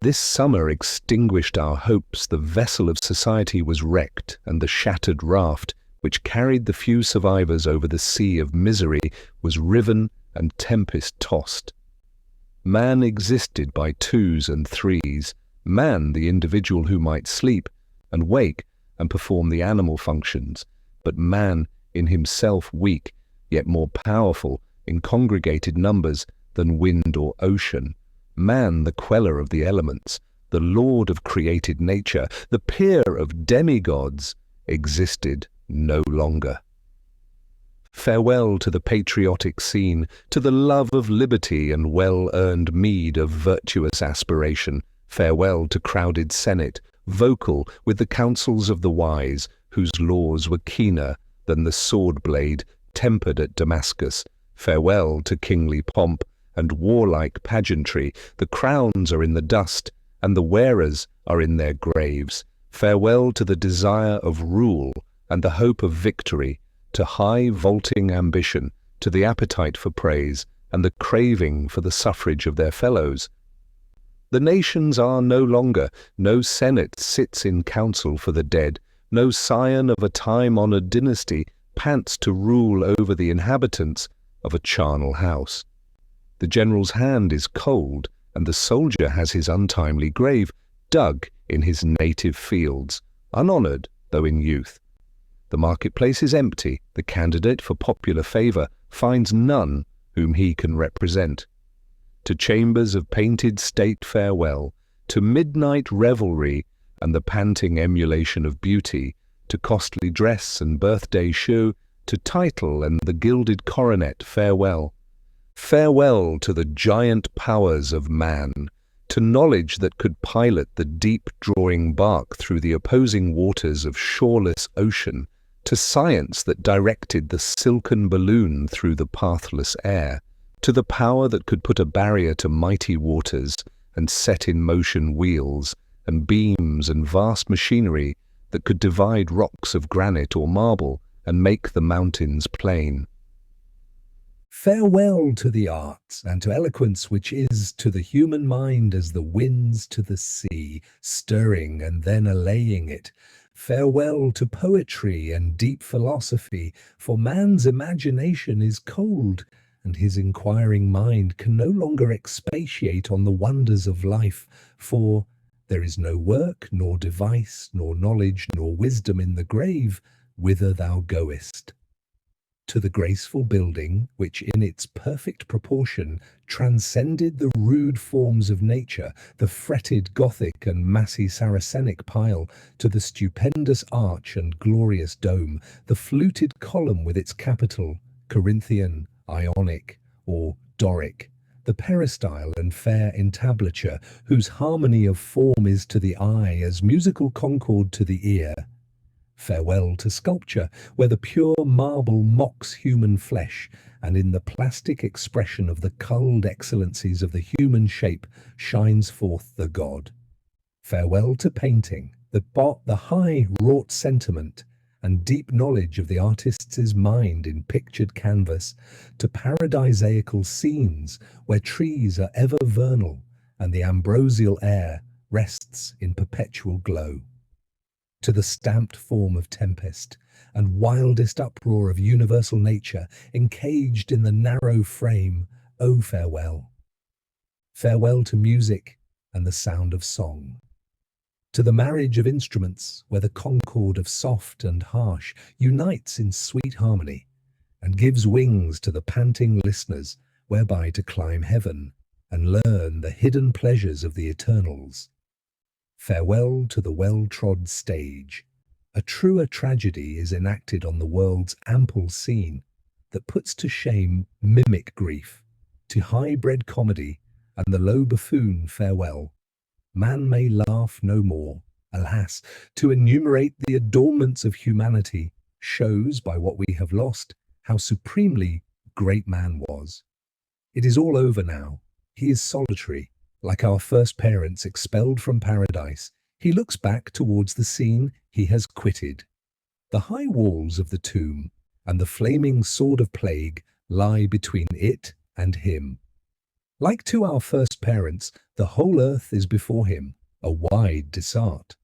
This summer extinguished our hopes. The vessel of society was wrecked, and the shattered raft, which carried the few survivors over the sea of misery, was riven and tempest-tossed. Man existed by twos and threes, man the individual who might sleep and wake and perform the animal functions, but man in himself weak, yet more powerful in congregated numbers than wind or ocean. Man, the queller of the elements, the lord of created nature, the peer of demigods, existed no longer. Farewell to the patriotic scene, to the love of liberty and well-earned meed of virtuous aspiration. Farewell to crowded senate, vocal with the counsels of the wise, whose laws were keener than the sword blade tempered at Damascus. Farewell to kingly pomp and warlike pageantry. The crowns are in the dust, and the wearers are in their graves. Farewell to the desire of rule and the hope of victory, to high vaulting ambition, to the appetite for praise, and the craving for the suffrage of their fellows. The nations are no longer, no senate sits in council for the dead, no scion of a time-honored dynasty pants to rule over the inhabitants of a charnel house. The general's hand is cold, and the soldier has his untimely grave dug in his native fields, unhonoured though in youth. The marketplace is empty, the candidate for popular favour finds none whom he can represent. To chambers of painted state farewell, to midnight revelry and the panting emulation of beauty, to costly dress and birthday show, to title and the gilded coronet farewell. Farewell to the giant powers of man, to knowledge that could pilot the deep-drawing bark through the opposing waters of shoreless ocean, to science that directed the silken balloon through the pathless air, to the power that could put a barrier to mighty waters and set in motion wheels and beams and vast machinery that could divide rocks of granite or marble and make the mountains plain. Farewell to the arts and to eloquence, which is to the human mind as the winds to the sea, stirring and then allaying it. Farewell to poetry and deep philosophy, for man's imagination is cold, and his inquiring mind can no longer expatiate on the wonders of life, for there is no work, nor device, nor knowledge, nor wisdom in the grave, whither thou goest. To the graceful building, which in its perfect proportion transcended the rude forms of nature, the fretted Gothic and massy Saracenic pile, to the stupendous arch and glorious dome, the fluted column with its capital, Corinthian, Ionic, or Doric, the peristyle and fair entablature, whose harmony of form is to the eye as musical concord to the ear. Farewell to sculpture, where the pure marble mocks human flesh, and in the plastic expression of the culled excellencies of the human shape shines forth the God. Farewell to painting, the high wrought sentiment and deep knowledge of the artist's mind in pictured canvas, to paradisaical scenes where trees are ever vernal and the ambrosial air rests in perpetual glow. To the stamped form of tempest and wildest uproar of universal nature encaged in the narrow frame, O farewell. Farewell to music and the sound of song. To the marriage of instruments where the concord of soft and harsh unites in sweet harmony and gives wings to the panting listeners whereby to climb heaven and learn the hidden pleasures of the eternals. Farewell to the well-trod stage. A truer tragedy is enacted on the world's ample scene that puts to shame mimic grief, to high-bred comedy and the low buffoon farewell. Man may laugh no more. Alas, to enumerate the adornments of humanity shows, by what we have lost, how supremely great man was. It is all over now. He is solitary, like our first parents expelled from paradise. He looks back towards the scene he has quitted. The high walls of the tomb and the flaming sword of plague lie between it and him. Like to our first parents, the whole earth is before him, a wide desart.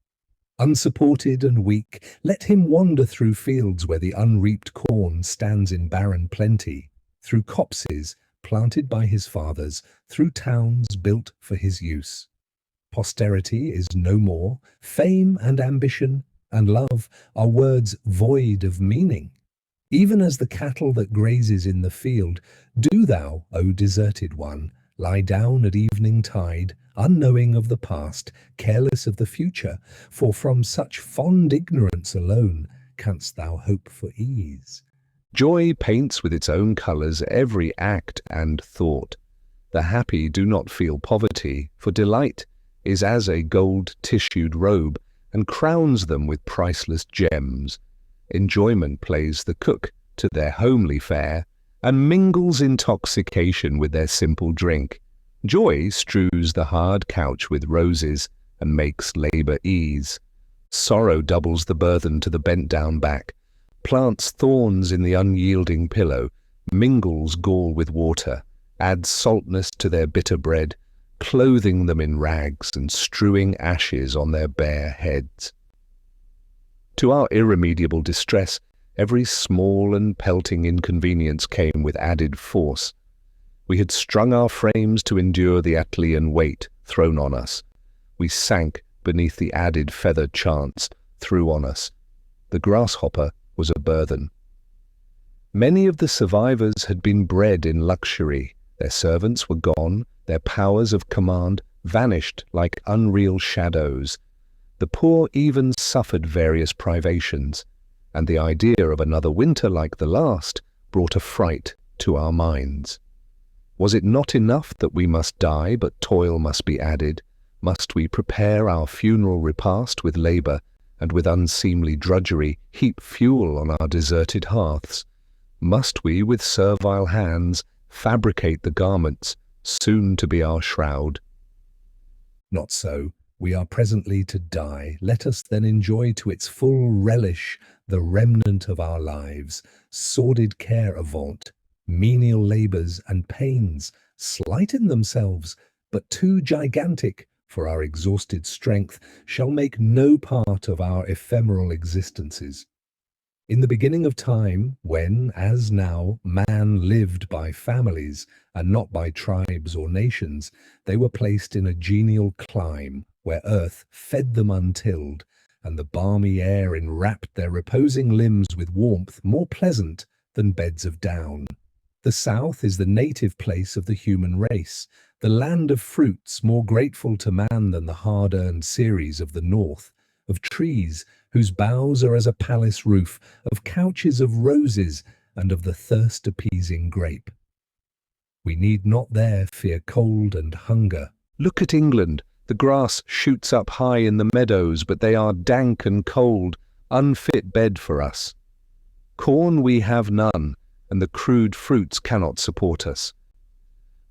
Unsupported and weak, let him wander through fields where the unreaped corn stands in barren plenty, through copses planted by his fathers, through towns built for his use. Posterity is no more, fame and ambition and love are words void of meaning. Even as the cattle that grazes in the field, do thou, O deserted one, lie down at evening tide, unknowing of the past, careless of the future, for from such fond ignorance alone canst thou hope for ease. Joy paints with its own colours every act and thought. The happy do not feel poverty, for delight is as a gold-tissued robe, and crowns them with priceless gems. Enjoyment plays the cook to their homely fare, and mingles intoxication with their simple drink. Joy strews the hard couch with roses, and makes labour ease. Sorrow doubles the burthen to the bent-down back, plants thorns in the unyielding pillow, mingles gall with water, adds saltness to their bitter bread, clothing them in rags and strewing ashes on their bare heads. To our irremediable distress, every small and pelting inconvenience came with added force. We had strung our frames to endure the Atlean weight thrown on us. We sank beneath the added feathered chance threw on us. The grasshopper was a burthen. Many of the survivors had been bred in luxury. Their servants were gone, their powers of command vanished like unreal shadows. The poor even suffered various privations, and the idea of another winter like the last brought a fright to our minds. Was it not enough that we must die, but toil must be added? Must we prepare our funeral repast with labour, and with unseemly drudgery heap fuel on our deserted hearths? Must we, with servile hands, fabricate the garments soon to be our shroud? Not so. We are presently to die. Let us then enjoy to its full relish the remnant of our lives. Sordid care avaunt, menial labours and pains, slight in themselves, but too gigantic for our exhausted strength, shall make no part of our ephemeral existences. In the beginning of time, when, as now, man lived by families and not by tribes or nations, they were placed in a genial clime where earth fed them untilled, and the balmy air enwrapped their reposing limbs with warmth more pleasant than beds of down. The south is the native place of the human race, the land of fruits more grateful to man than the hard-earned ceres of the north, of trees whose boughs are as a palace roof, of couches of roses, and of the thirst-appeasing grape. We need not there fear cold and hunger. Look at England. The grass shoots up high in the meadows, but they are dank and cold, unfit bed for us. Corn we have none, and the crude fruits cannot support us.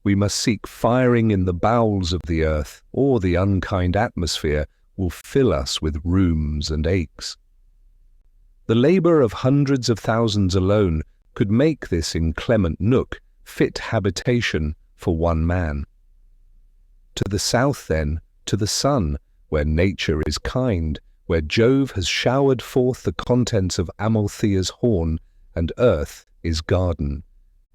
We must seek firing in the bowels of the earth, or the unkind atmosphere will fill us with rheums and aches. The labour of hundreds of thousands alone could make this inclement nook fit habitation for one man. To the south, then, to the sun, where nature is kind, where Jove has showered forth the contents of Amalthea's horn, and earth is garden.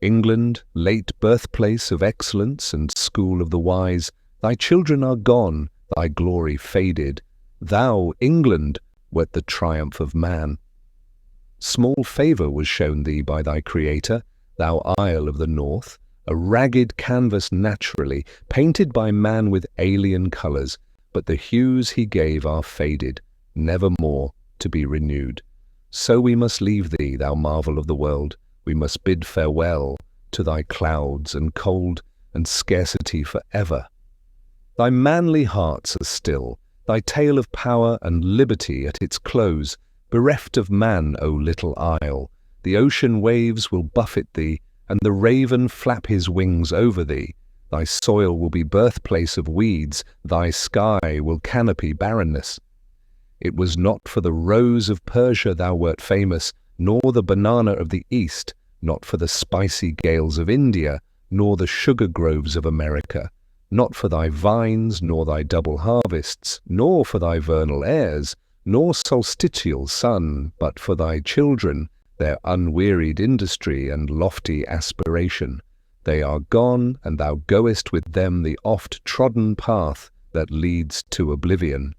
England, late birthplace of excellence and school of the wise, thy children are gone, thy glory faded. Thou, England, wert the triumph of man. Small favour was shown thee by thy Creator, thou isle of the north, a ragged canvas naturally, painted by man with alien colours, but the hues he gave are faded, never more to be renewed. So we must leave thee, thou marvel of the world. We must bid farewell to thy clouds and cold and scarcity for ever. Thy manly hearts are still, thy tale of power and liberty at its close, bereft of man, O little isle. The ocean waves will buffet thee, and the raven flap his wings over thee. Thy soil will be birthplace of weeds, thy sky will canopy barrenness. It was not for the rose of Persia thou wert famous, nor the banana of the East, not for the spicy gales of India, nor the sugar groves of America, not for thy vines, nor thy double harvests, nor for thy vernal airs, nor solstitial sun, but for thy children, their unwearied industry and lofty aspiration. They are gone, and thou goest with them the oft-trodden path that leads to oblivion.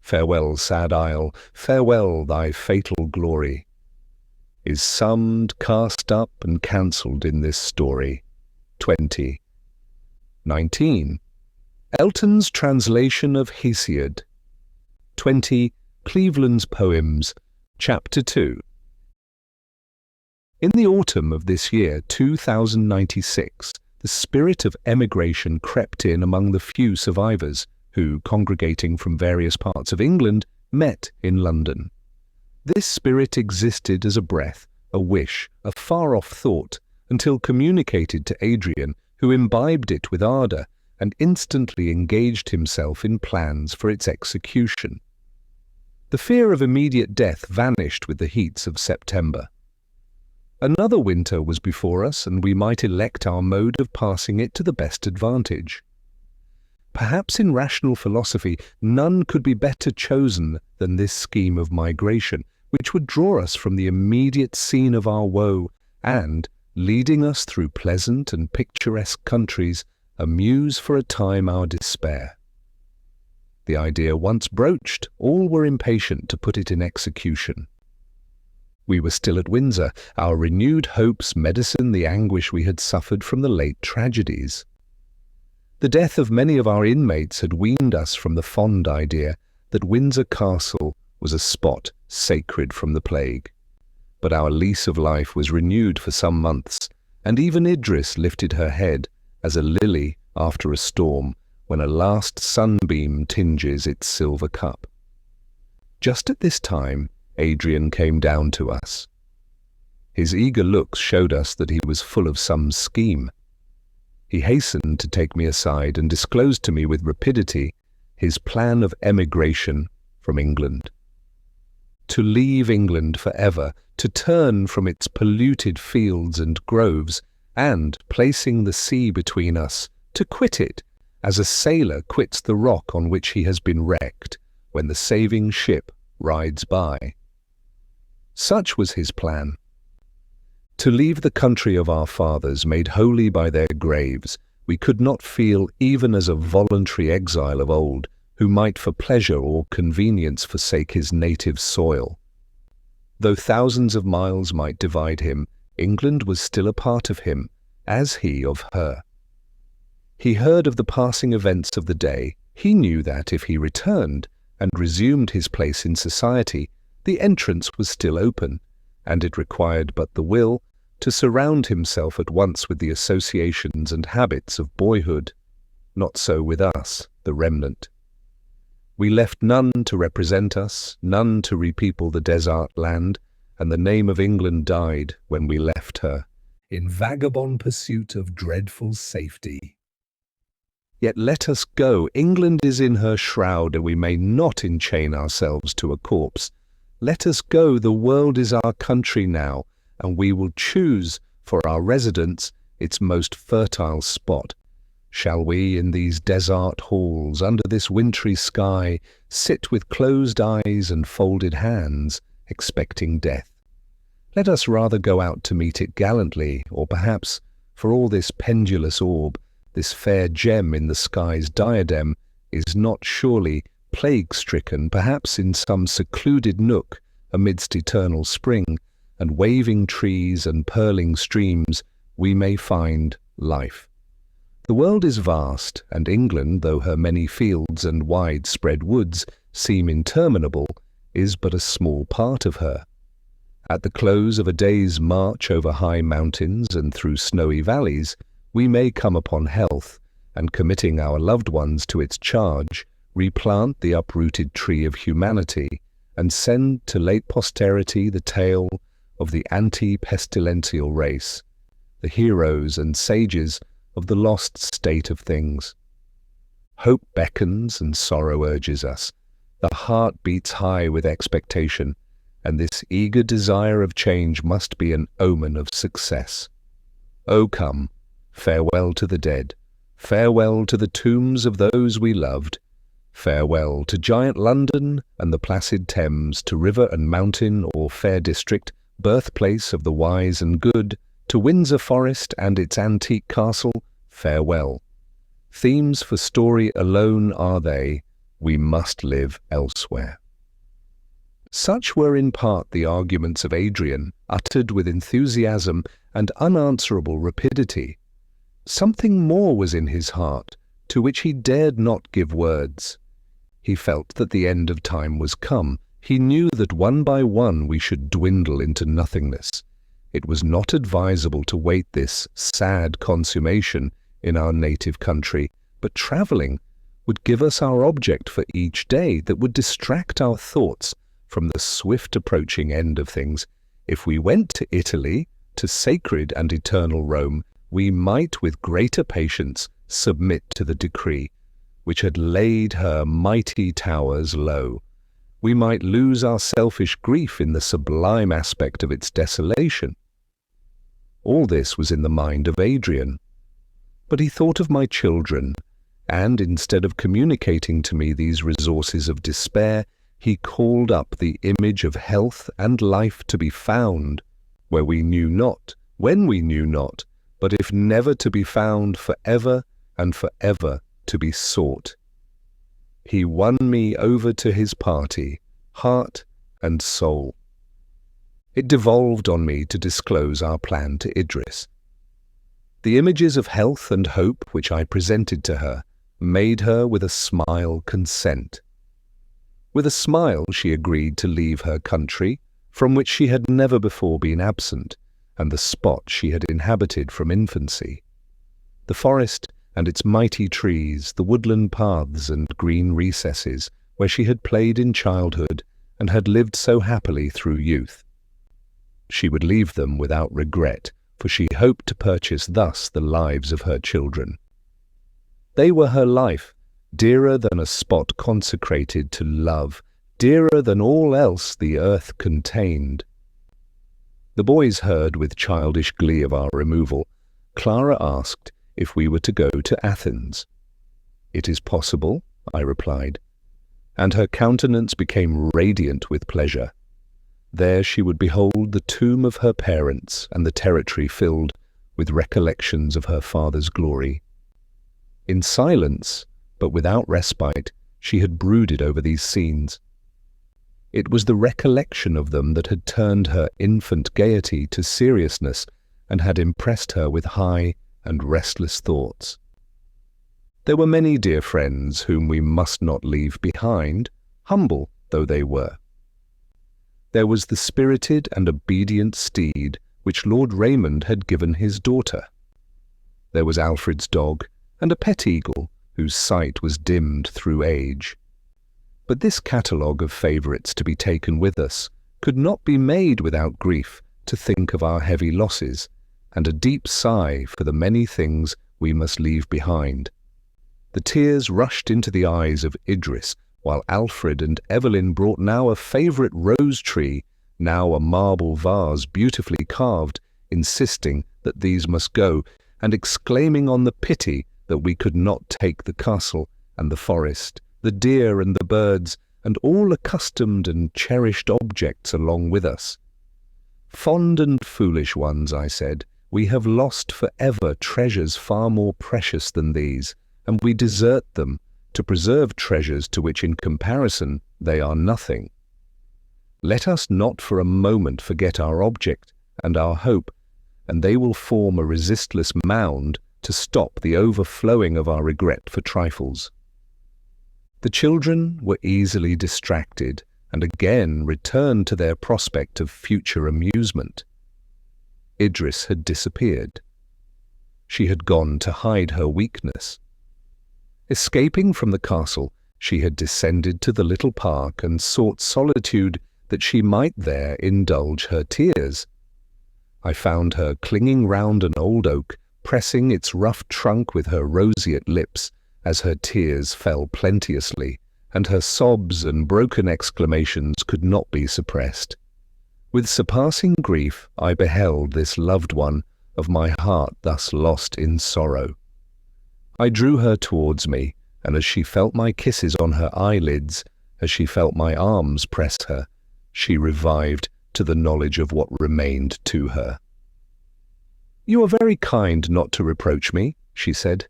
Farewell, sad isle, farewell thy fatal glory, is summed, cast up, and cancelled in this story. 20. 19. Elton's translation of Hesiod. 20. Cleveland's Poems, Chapter 2. In the autumn of this year, 2096, the spirit of emigration crept in among the few survivors who, congregating from various parts of England, met in London. This spirit existed as a breath, a wish, a far-off thought, until communicated to Adrian, who imbibed it with ardour and instantly engaged himself in plans for its execution. The fear of immediate death vanished with the heats of September. Another winter was before us, and we might elect our mode of passing it to the best advantage. Perhaps in rational philosophy none could be better chosen than this scheme of migration, which would draw us from the immediate scene of our woe and, leading us through pleasant and picturesque countries, amuse for a time our despair. The idea once broached, all were impatient to put it in execution. We were still at Windsor, our renewed hopes medicine the anguish we had suffered from the late tragedies. The death of many of our inmates had weaned us from the fond idea that Windsor Castle was a spot sacred from the plague. But our lease of life was renewed for some months, and even Idris lifted her head as a lily after a storm when a last sunbeam tinges its silver cup. Just at this time, Adrian came down to us. His eager looks showed us that he was full of some scheme. He hastened to take me aside and disclosed to me with rapidity his plan of emigration from England. To leave England forever, to turn from its polluted fields and groves, and, placing the sea between us, to quit it, as a sailor quits the rock on which he has been wrecked, when the saving ship rides by. Such was his plan. To leave the country of our fathers, made holy by their graves, we could not feel even as a voluntary exile of old, who might for pleasure or convenience forsake his native soil. Though thousands of miles might divide him, England was still a part of him, as he of her. He heard of the passing events of the day. He knew that if he returned and resumed his place in society, the entrance was still open, and it required but the will to surround himself at once with the associations and habits of boyhood. Not so with us, the remnant. We left none to represent us, none to repeople the desert land, and the name of England died when we left her, in vagabond pursuit of dreadful safety. Yet let us go. England is in her shroud, and we may not enchain ourselves to a corpse. Let us go. The world is our country now, and we will choose for our residence its most fertile spot. Shall we, in these desert halls, under this wintry sky, sit with closed eyes and folded hands, expecting death? Let us rather go out to meet it gallantly, or perhaps, for all this pendulous orb, this fair gem in the sky's diadem is not surely plague-stricken, perhaps in some secluded nook amidst eternal spring, and waving trees and purling streams, we may find life. The world is vast, and England, though her many fields and wide-spread woods seem interminable, is but a small part of her. At the close of a day's march over high mountains and through snowy valleys, we may come upon health, and committing our loved ones to its charge, replant the uprooted tree of humanity, and send to late posterity the tale of the anti-pestilential race, the heroes and sages of the lost state of things. Hope beckons and sorrow urges us. The heart beats high with expectation, and this eager desire of change must be an omen of success. O come, farewell to the dead, farewell to the tombs of those we loved, farewell to giant London and the placid Thames, to river and mountain or fair district, birthplace of the wise and good, to Windsor Forest and its antique castle, farewell. Themes for story alone are they, we must live elsewhere. Such were in part the arguments of Adrian, uttered with enthusiasm and unanswerable rapidity. Something more was in his heart, to which he dared not give words. He felt that the end of time was come. He knew that one by one we should dwindle into nothingness. It was not advisable to wait this sad consummation in our native country, but travelling would give us our object for each day that would distract our thoughts from the swift approaching end of things. If we went to Italy, to sacred and eternal Rome, we might with greater patience submit to the decree, which had laid her mighty towers low. We might lose our selfish grief in the sublime aspect of its desolation. All this was in the mind of Adrian. But he thought of my children, and instead of communicating to me these resources of despair, he called up the image of health and life to be found, where we knew not, when we knew not, but if never to be found, for ever and for ever to be sought. He won me over to his party, heart and soul. It devolved on me to disclose our plan to Idris. The images of health and hope which I presented to her made her with a smile consent. With a smile she agreed to leave her country, from which she had never before been absent, and the spot she had inhabited from infancy. The forest and its mighty trees, the woodland paths and green recesses, where she had played in childhood and had lived so happily through youth. She would leave them without regret, for she hoped to purchase thus the lives of her children. They were her life, dearer than a spot consecrated to love, dearer than all else the earth contained. The boys heard with childish glee of our removal. Clara asked if we were to go to Athens. "It is possible," I replied, and her countenance became radiant with pleasure. There she would behold the tomb of her parents and the territory filled with recollections of her father's glory. In silence, but without respite, she had brooded over these scenes. It was the recollection of them that had turned her infant gaiety to seriousness and had impressed her with high and restless thoughts. There were many dear friends whom we must not leave behind, humble though they were. There was the spirited and obedient steed which Lord Raymond had given his daughter. There was Alfred's dog and a pet eagle whose sight was dimmed through age. But this catalogue of favourites to be taken with us could not be made without grief to think of our heavy losses, and a deep sigh for the many things we must leave behind. The tears rushed into the eyes of Idris, while Alfred and Evelyn brought now a favourite rose tree, now a marble vase beautifully carved, insisting that these must go, and exclaiming on the pity that we could not take the castle and the forest, the deer and the birds, and all accustomed and cherished objects along with us. "Fond and foolish ones," I said, "we have lost for ever treasures far more precious than these, and we desert them to preserve treasures to which in comparison they are nothing. Let us not for a moment forget our object and our hope, and they will form a resistless mound to stop the overflowing of our regret for trifles." The children were easily distracted and again returned to their prospect of future amusement. Idris had disappeared. She had gone to hide her weakness, Escaping from the castle, she had descended to the little park and sought solitude that she might there indulge her tears. I found her clinging round an old oak, pressing its rough trunk with her roseate lips as her tears fell plenteously, and her sobs and broken exclamations could not be suppressed. With surpassing grief I beheld this loved one of my heart thus lost in sorrow. I drew her towards me, and as she felt my kisses on her eyelids, as she felt my arms press her, she revived to the knowledge of what remained to her. "You are very kind not to reproach me," she said.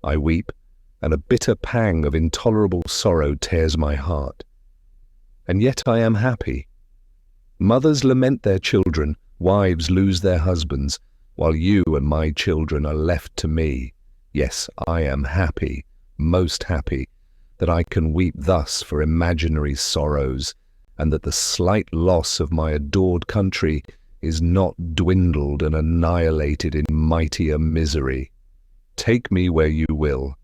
"I weep, and a bitter pang of intolerable sorrow tears my heart. And yet I am happy. Mothers lament their children, wives lose their husbands, while you and my children are left to me. Yes, I am happy, most happy, that I can weep thus for imaginary sorrows, and that the slight loss of my adored country is not dwindled and annihilated in mightier misery. Take me where you will.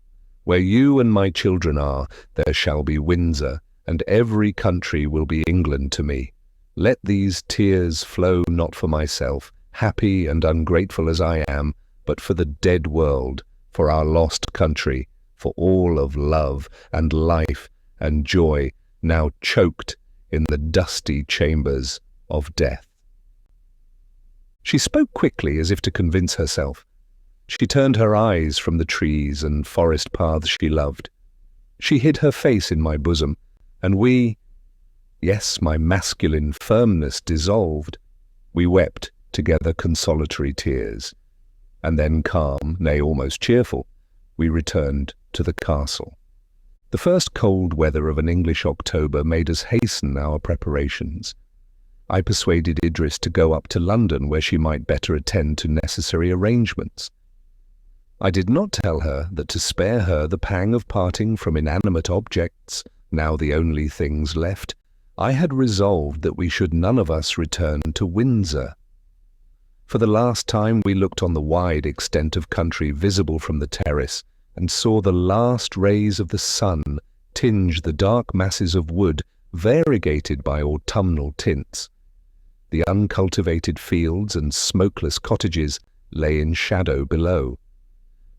Where you and my children are, there shall be Windsor, and every country will be England to me. Let these tears flow not for myself, happy and ungrateful as I am, but for the dead world, for our lost country, for all of love and life and joy now choked in the dusty chambers of death." She spoke quickly as if to convince herself. She turned her eyes from the trees and forest paths she loved. She hid her face in my bosom, and yes, my masculine firmness dissolved. We wept together consolatory tears. And then calm, nay almost cheerful, we returned to the castle. The first cold weather of an English October made us hasten our preparations. I persuaded Idris to go up to London where she might better attend to necessary arrangements. I did not tell her that to spare her the pang of parting from inanimate objects, now the only things left, I had resolved that we should none of us return to Windsor. For the last time we looked on the wide extent of country visible from the terrace, and saw the last rays of the sun tinge the dark masses of wood variegated by autumnal tints. The uncultivated fields and smokeless cottages lay in shadow below.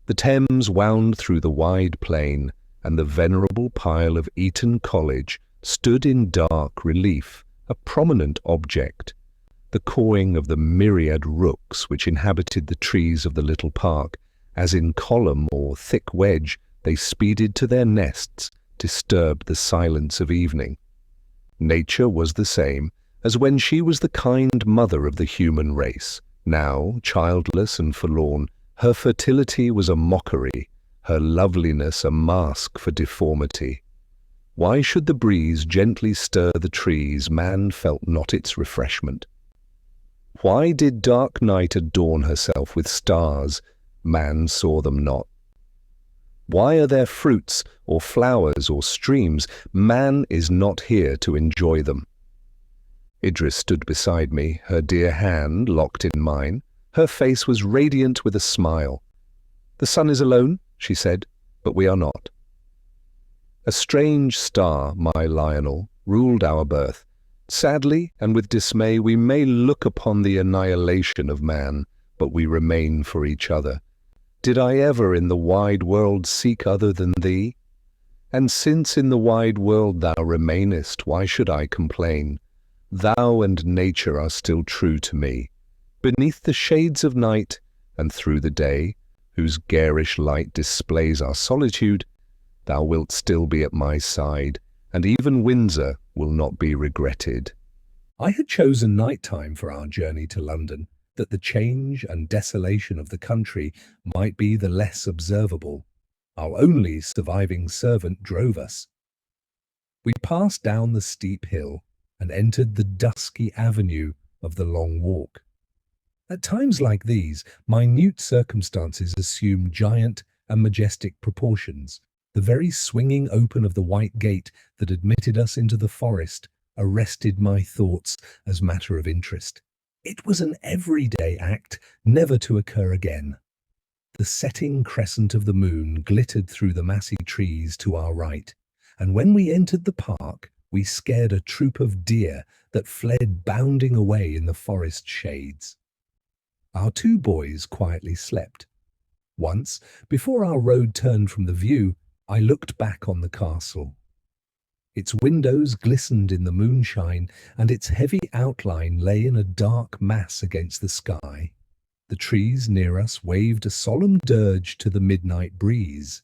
The Thames wound through the wide plain, and the venerable pile of Eton College stood in dark relief, a prominent object. The cawing of the myriad rooks which inhabited the trees of the little park, as in column or thick wedge they speeded to their nests, disturbed the silence of evening. Nature was the same as when she was the kind mother of the human race. Now, childless and forlorn, her fertility was a mockery, her loveliness a mask for deformity. Why should the breeze gently stir the trees, man felt not its refreshment? Why did dark night adorn herself with stars, man saw them not? Why are there fruits, or flowers, or streams? Man is not here to enjoy them. Idris stood beside me, her dear hand locked in mine. Her face was radiant with a smile. "The sun is alone," she said, "but we are not. A strange star, my Lionel, ruled our birth. Sadly and with dismay we may look upon the annihilation of man, but we remain for each other. Did I ever in the wide world seek other than thee? And since in the wide world thou remainest, why should I complain? Thou and nature are still true to me. Beneath the shades of night, and through the day, whose garish light displays our solitude, thou wilt still be at my side, and even Windsor will not be regretted." I had chosen night time for our journey to London, that the change and desolation of the country might be the less observable. Our only surviving servant drove us. We passed down the steep hill and entered the dusky avenue of the Long Walk. At times like these, minute circumstances assume giant and majestic proportions. The very swinging open of the white gate that admitted us into the forest arrested my thoughts as matter of interest. It was an everyday act, never to occur again. The setting crescent of the moon glittered through the massy trees to our right, and when we entered the park, we scared a troop of deer that fled bounding away in the forest shades. Our two boys quietly slept. Once, before our road turned from the view, I looked back on the castle. Its windows glistened in the moonshine, and its heavy outline lay in a dark mass against the sky. The trees near us waved a solemn dirge to the midnight breeze.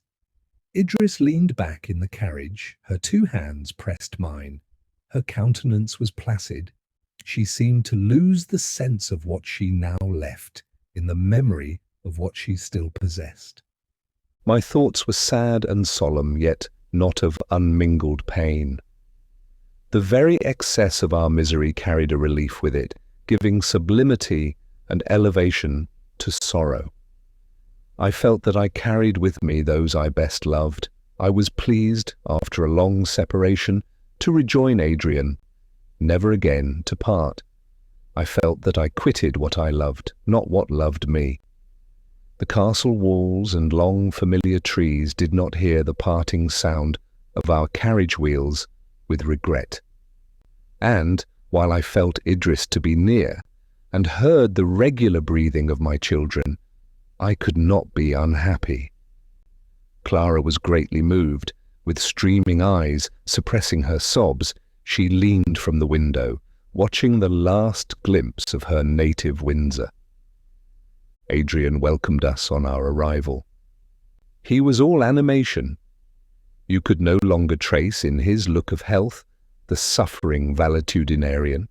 Idris leaned back in the carriage, her two hands pressed mine. Her countenance was placid. She seemed to lose the sense of what she now left, in the memory of what she still possessed. My thoughts were sad and solemn, yet not of unmingled pain. The very excess of our misery carried a relief with it, giving sublimity and elevation to sorrow. I felt that I carried with me those I best loved. I was pleased, after a long separation, to rejoin Adrian, never again to part. I felt that I quitted what I loved, not what loved me. The castle walls and long familiar trees did not hear the parting sound of our carriage wheels with regret. And, while I felt Idris to be near, and heard the regular breathing of my children, I could not be unhappy. Clara was greatly moved. With streaming eyes, suppressing her sobs, she leaned from the window, watching the last glimpse of her native Windsor. Adrian welcomed us on our arrival. He was all animation. You could no longer trace in his look of health the suffering valetudinarian.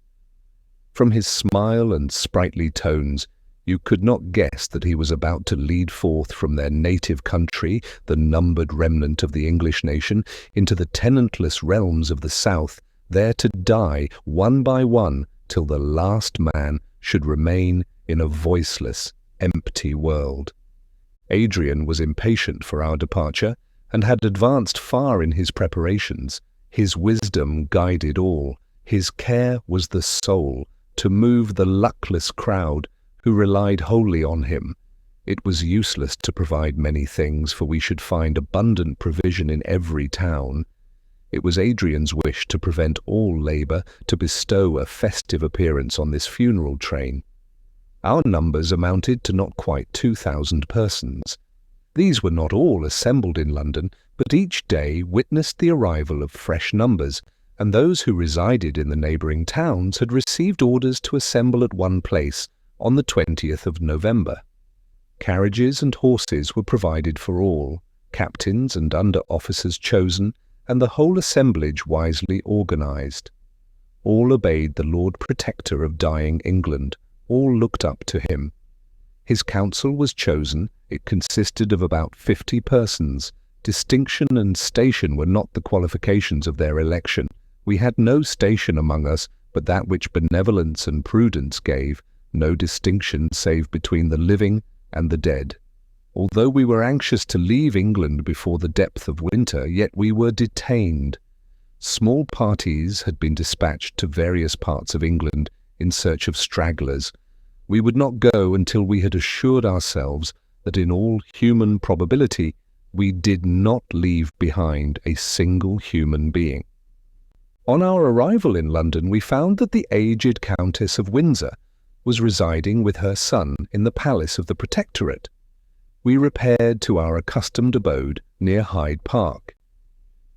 From his smile and sprightly tones, you could not guess that he was about to lead forth from their native country, the numbered remnant of the English nation, into the tenantless realms of the South, there to die one by one till the last man should remain in a voiceless, empty world. Adrian was impatient for our departure and had advanced far in his preparations. His wisdom guided all. His care was the soul to move the luckless crowd who relied wholly on him. It was useless to provide many things, for we should find abundant provision in every town. It was Adrian's wish to prevent all labour, to bestow a festive appearance on this funeral train. Our numbers amounted to not quite 2,000 persons. These were not all assembled in London, but each day witnessed the arrival of fresh numbers, and those who resided in the neighbouring towns had received orders to assemble at one place on the 20th of November. Carriages and horses were provided for all, captains and under-officers chosen, and the whole assemblage wisely organised. All obeyed the Lord Protector of dying England. All looked up to him. His council was chosen. It consisted of about 50 persons. Distinction and station were not the qualifications of their election. We had no station among us but that which benevolence and prudence gave, no distinction save between the living and the dead. Although we were anxious to leave England before the depth of winter, yet we were detained. Small parties had been dispatched to various parts of England in search of stragglers. We would not go until we had assured ourselves that in all human probability we did not leave behind a single human being. On our arrival in London, we found that the aged Countess of Windsor was residing with her son in the palace of the Protectorate. We repaired to our accustomed abode near Hyde Park.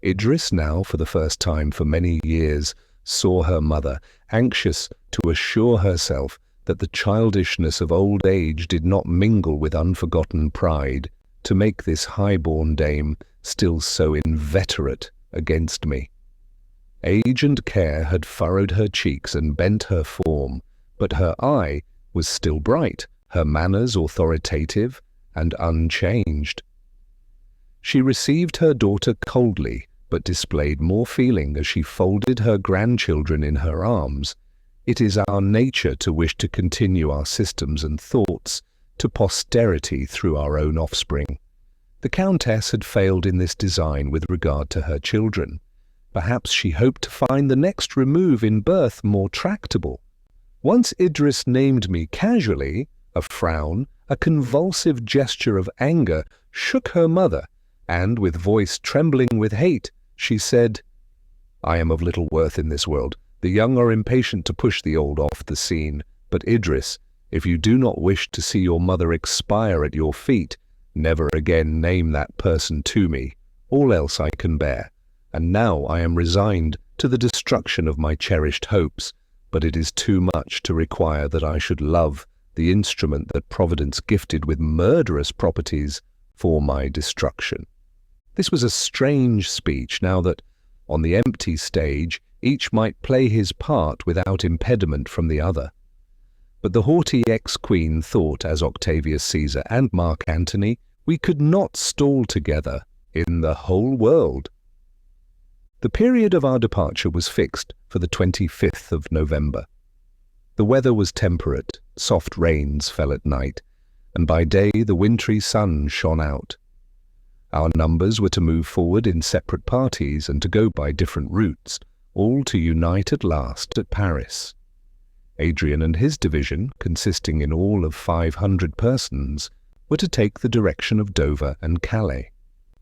Idris now, for the first time for many years, saw her mother, anxious to assure herself that the childishness of old age did not mingle with unforgotten pride, to make this high-born dame still so inveterate against me. Age and care had furrowed her cheeks and bent her form, but her eye was still bright, her manners authoritative and unchanged. She received her daughter coldly, but displayed more feeling as she folded her grandchildren in her arms. It is our nature to wish to continue our systems and thoughts to posterity through our own offspring. The Countess had failed in this design with regard to her children. Perhaps she hoped to find the next remove in birth more tractable. Once Idris named me casually, a frown a convulsive gesture of anger shook her mother, and with voice trembling with hate, she said, "I am of little worth in this world. The young are impatient to push the old off the scene. But Idris, if you do not wish to see your mother expire at your feet, never again name that person to me. All else I can bear. And now I am resigned to the destruction of my cherished hopes, but it is too much to require that I should love the instrument that Providence gifted with murderous properties for my destruction." This was a strange speech, now that, on the empty stage, each might play his part without impediment from the other. But the haughty ex-queen thought, as Octavius Caesar and Mark Antony, we could not stall together in the whole world. The period of our departure was fixed for the 25th of November. The weather was temperate, soft rains fell at night, and by day the wintry sun shone out. Our numbers were to move forward in separate parties and to go by different routes, all to unite at last at Paris. Adrian and his division, consisting in all of 500 persons, were to take the direction of Dover and Calais.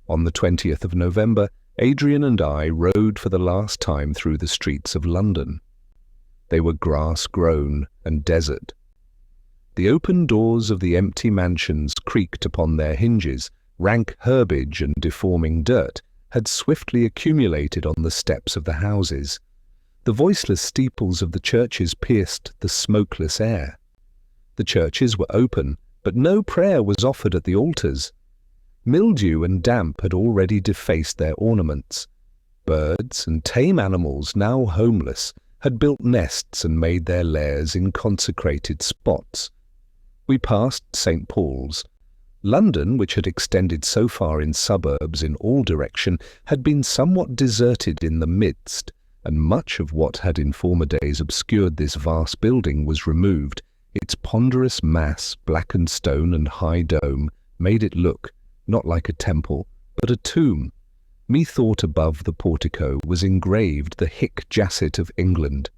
On the 20th of November, Adrian and I rode for the last time through the streets of London. They were grass-grown and desert. The open doors of the empty mansions creaked upon their hinges. Rank herbage and deforming dirt had swiftly accumulated on the steps of the houses. The voiceless steeples of the churches pierced the smokeless air. The churches were open, but no prayer was offered at the altars. Mildew and damp had already defaced their ornaments. Birds and tame animals, now homeless, had built nests and made their lairs in consecrated spots. We passed St. Paul's. London, which had extended so far in suburbs in all direction, had been somewhat deserted in the midst, and much of what had in former days obscured this vast building was removed. Its ponderous mass, blackened stone and high dome, made it look, not like a temple, but a tomb. Methought above the portico was engraved the Hic Jacet of England.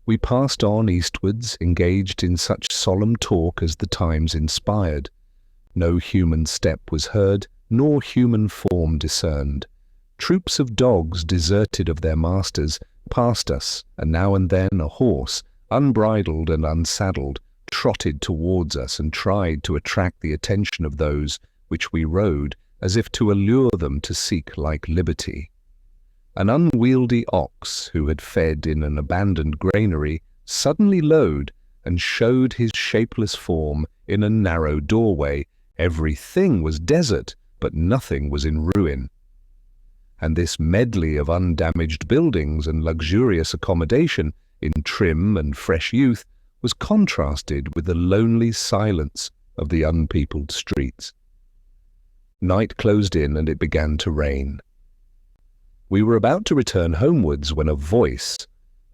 We passed on eastwards, engaged in such solemn talk as the times inspired. No human step was heard, nor human form discerned. Troops of dogs, deserted of their masters, passed us, and now and then a horse, unbridled and unsaddled, trotted towards us and tried to attract the attention of those which we rode, as if to allure them to seek like liberty. An unwieldy ox, who had fed in an abandoned granary, suddenly lowed and showed his shapeless form in a narrow doorway. Everything was desert, but nothing was in ruin. And this medley of undamaged buildings and luxurious accommodation, in trim and fresh youth, was contrasted with the lonely silence of the unpeopled streets. Night closed in and it began to rain. We were about to return homewards when a voice,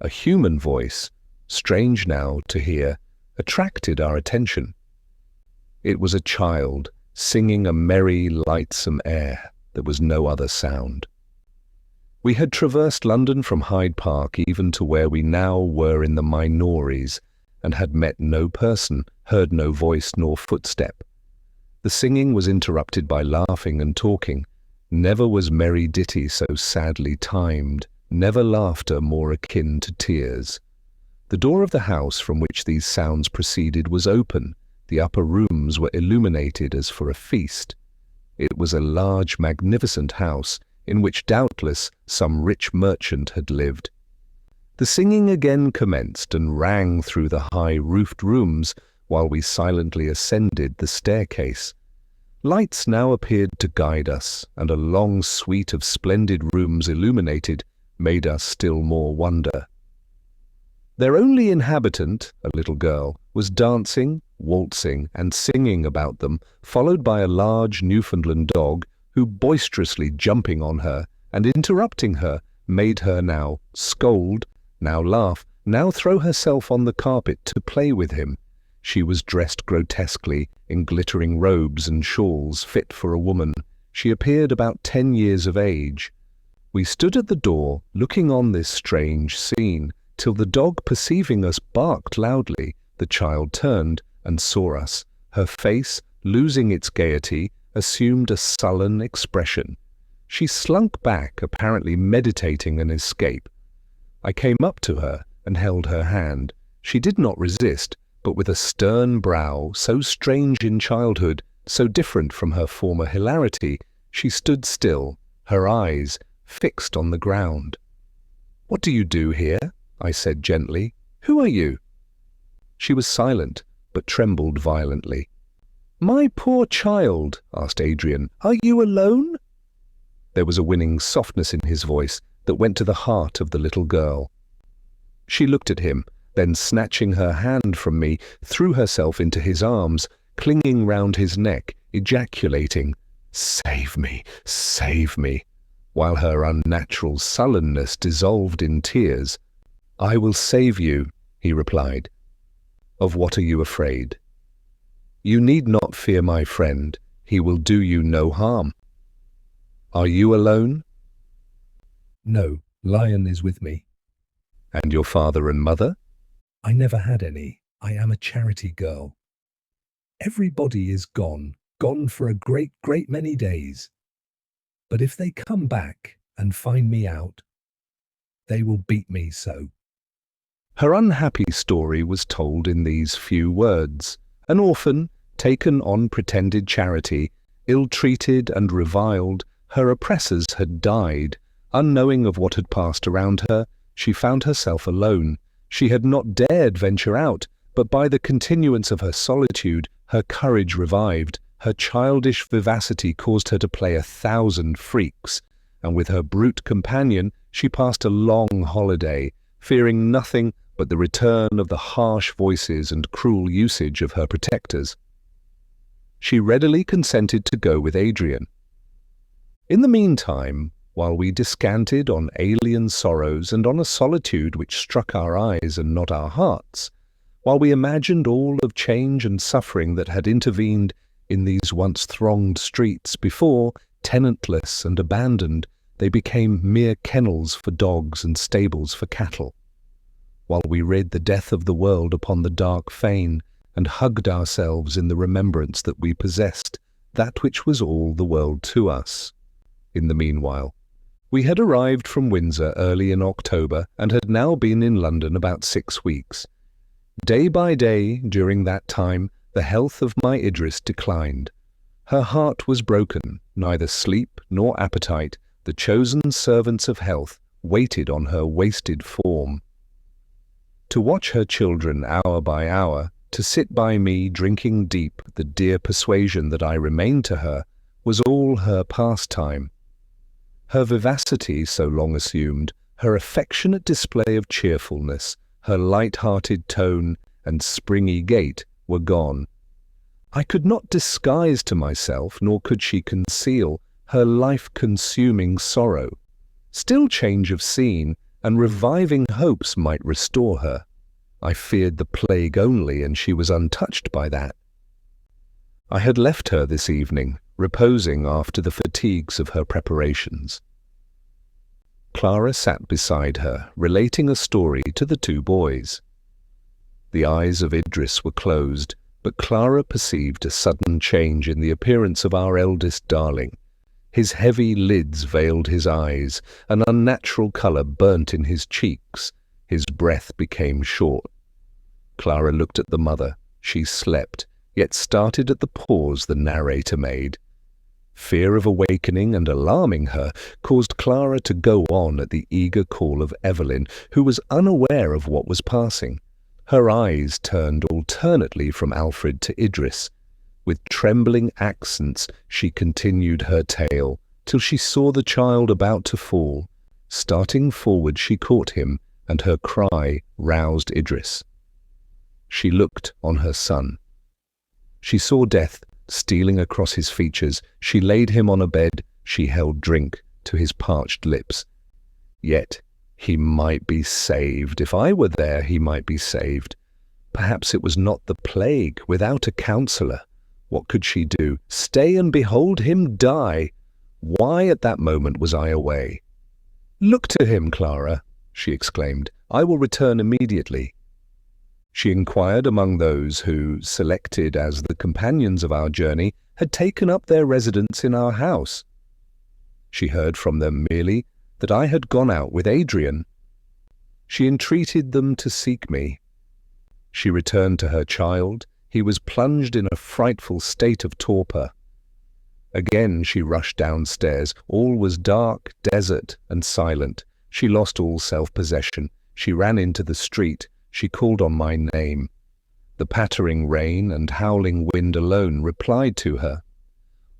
a human voice, strange now to hear, attracted our attention. It was a child singing a merry, lightsome air. There was no other sound. We had traversed London from Hyde Park even to where we now were in the Minories, and had met no person, heard no voice nor footstep. The singing was interrupted by laughing and talking. Never was merry ditty so sadly timed, never laughter more akin to tears. The door of the house from which these sounds proceeded was open. The upper rooms were illuminated as for a feast. It was a large, magnificent house, in which doubtless some rich merchant had lived. The singing again commenced and rang through the high-roofed rooms while we silently ascended the staircase. Lights now appeared to guide us, and a long suite of splendid rooms illuminated made us still more wonder. Their only inhabitant, a little girl, was dancing, waltzing, and singing about them, followed by a large Newfoundland dog, who, boisterously jumping on her and interrupting her, made her now scold, now laugh, now throw herself on the carpet to play with him. She was dressed grotesquely in glittering robes and shawls fit for a woman. She appeared about 10 years of age. We stood at the door, looking on this strange scene, till the dog, perceiving us, barked loudly. The child turned and saw us. Her face, losing its gaiety, assumed a sullen expression. She slunk back, apparently meditating an escape. I came up to her and held her hand. She did not resist, but with a stern brow, so strange in childhood, so different from her former hilarity, she stood still, her eyes fixed on the ground. "What do you do here?" I said gently. "Who are you?" She was silent, but trembled violently. "My poor child," asked Adrian, "are you alone?" There was a winning softness in his voice that went to the heart of the little girl. She looked at him, then snatching her hand from me, threw herself into his arms, clinging round his neck, ejaculating, "Save me, save me," while her unnatural sullenness dissolved in tears. "I will save you," he replied. "Of what are you afraid?" "You need not fear my friend. He will do you no harm." "Are you alone?" No, Lion is with me. "And your father and mother?" I never had any. I am a charity girl. Everybody is gone for a great many days. But if they come back and find me out, they will beat me so. Her unhappy story was told in these few words. An orphan, taken on pretended charity, ill-treated and reviled, her oppressors had died. Unknowing of what had passed around her, she found herself alone. She had not dared venture out, but by the continuance of her solitude, her courage revived. Her childish vivacity caused her to play 1,000 freaks, and with her brute companion she passed a long holiday, fearing nothing but the return of the harsh voices and cruel usage of her protectors. She readily consented to go with Adrian. In the meantime, while we descanted on alien sorrows and on a solitude which struck our eyes and not our hearts, while we imagined all of change and suffering that had intervened in these once thronged streets before, tenantless and abandoned, they became mere kennels for dogs and stables for cattle. While we read the death of the world upon the dark fane and hugged ourselves in the remembrance that we possessed that which was all the world to us. In the meanwhile, we had arrived from Windsor early in October and had now been in London about 6 weeks. Day by day during that time, the health of my Idris declined. Her heart was broken, neither sleep nor appetite, the chosen servants of health, waited on her wasted form. To watch her children hour by hour, to sit by me drinking deep the dear persuasion that I remained to her, was all her pastime. Her vivacity so long assumed, her affectionate display of cheerfulness, her light-hearted tone and springy gait were gone. I could not disguise to myself, nor could she conceal, her life-consuming sorrow. Still change of scene and reviving hopes might restore her. I feared the plague only, and she was untouched by that. I had left her this evening, reposing after the fatigues of her preparations. Clara sat beside her, relating a story to the 2 boys. The eyes of Idris were closed, but Clara perceived a sudden change in the appearance of our eldest darling. His heavy lids veiled his eyes, an unnatural colour burnt in his cheeks, his breath became short. Clara looked at the mother. She slept, yet started at the pause the narrator made. Fear of awakening and alarming her caused Clara to go on at the eager call of Evelyn, who was unaware of what was passing. Her eyes turned alternately from Alfred to Idris. With trembling accents she continued her tale, till she saw the child about to fall. Starting forward she caught him, and her cry roused Idris. She looked on her son. She saw death stealing across his features. She laid him on a bed. She held drink to his parched lips. Yet he might be saved. If I were there, he might be saved. Perhaps it was not the plague. Without a counsellor, what could she do? Stay and behold him die? Why at that moment was I away? "Look to him, Clara," she exclaimed. "I will return immediately." She inquired among those who, selected as the companions of our journey, had taken up their residence in our house. She heard from them merely that I had gone out with Adrian. She entreated them to seek me. She returned to her child. He was plunged in a frightful state of torpor. Again she rushed downstairs. All was dark, desert, and silent. She lost all self-possession. She ran into the street. She called on my name. The pattering rain and howling wind alone replied to her.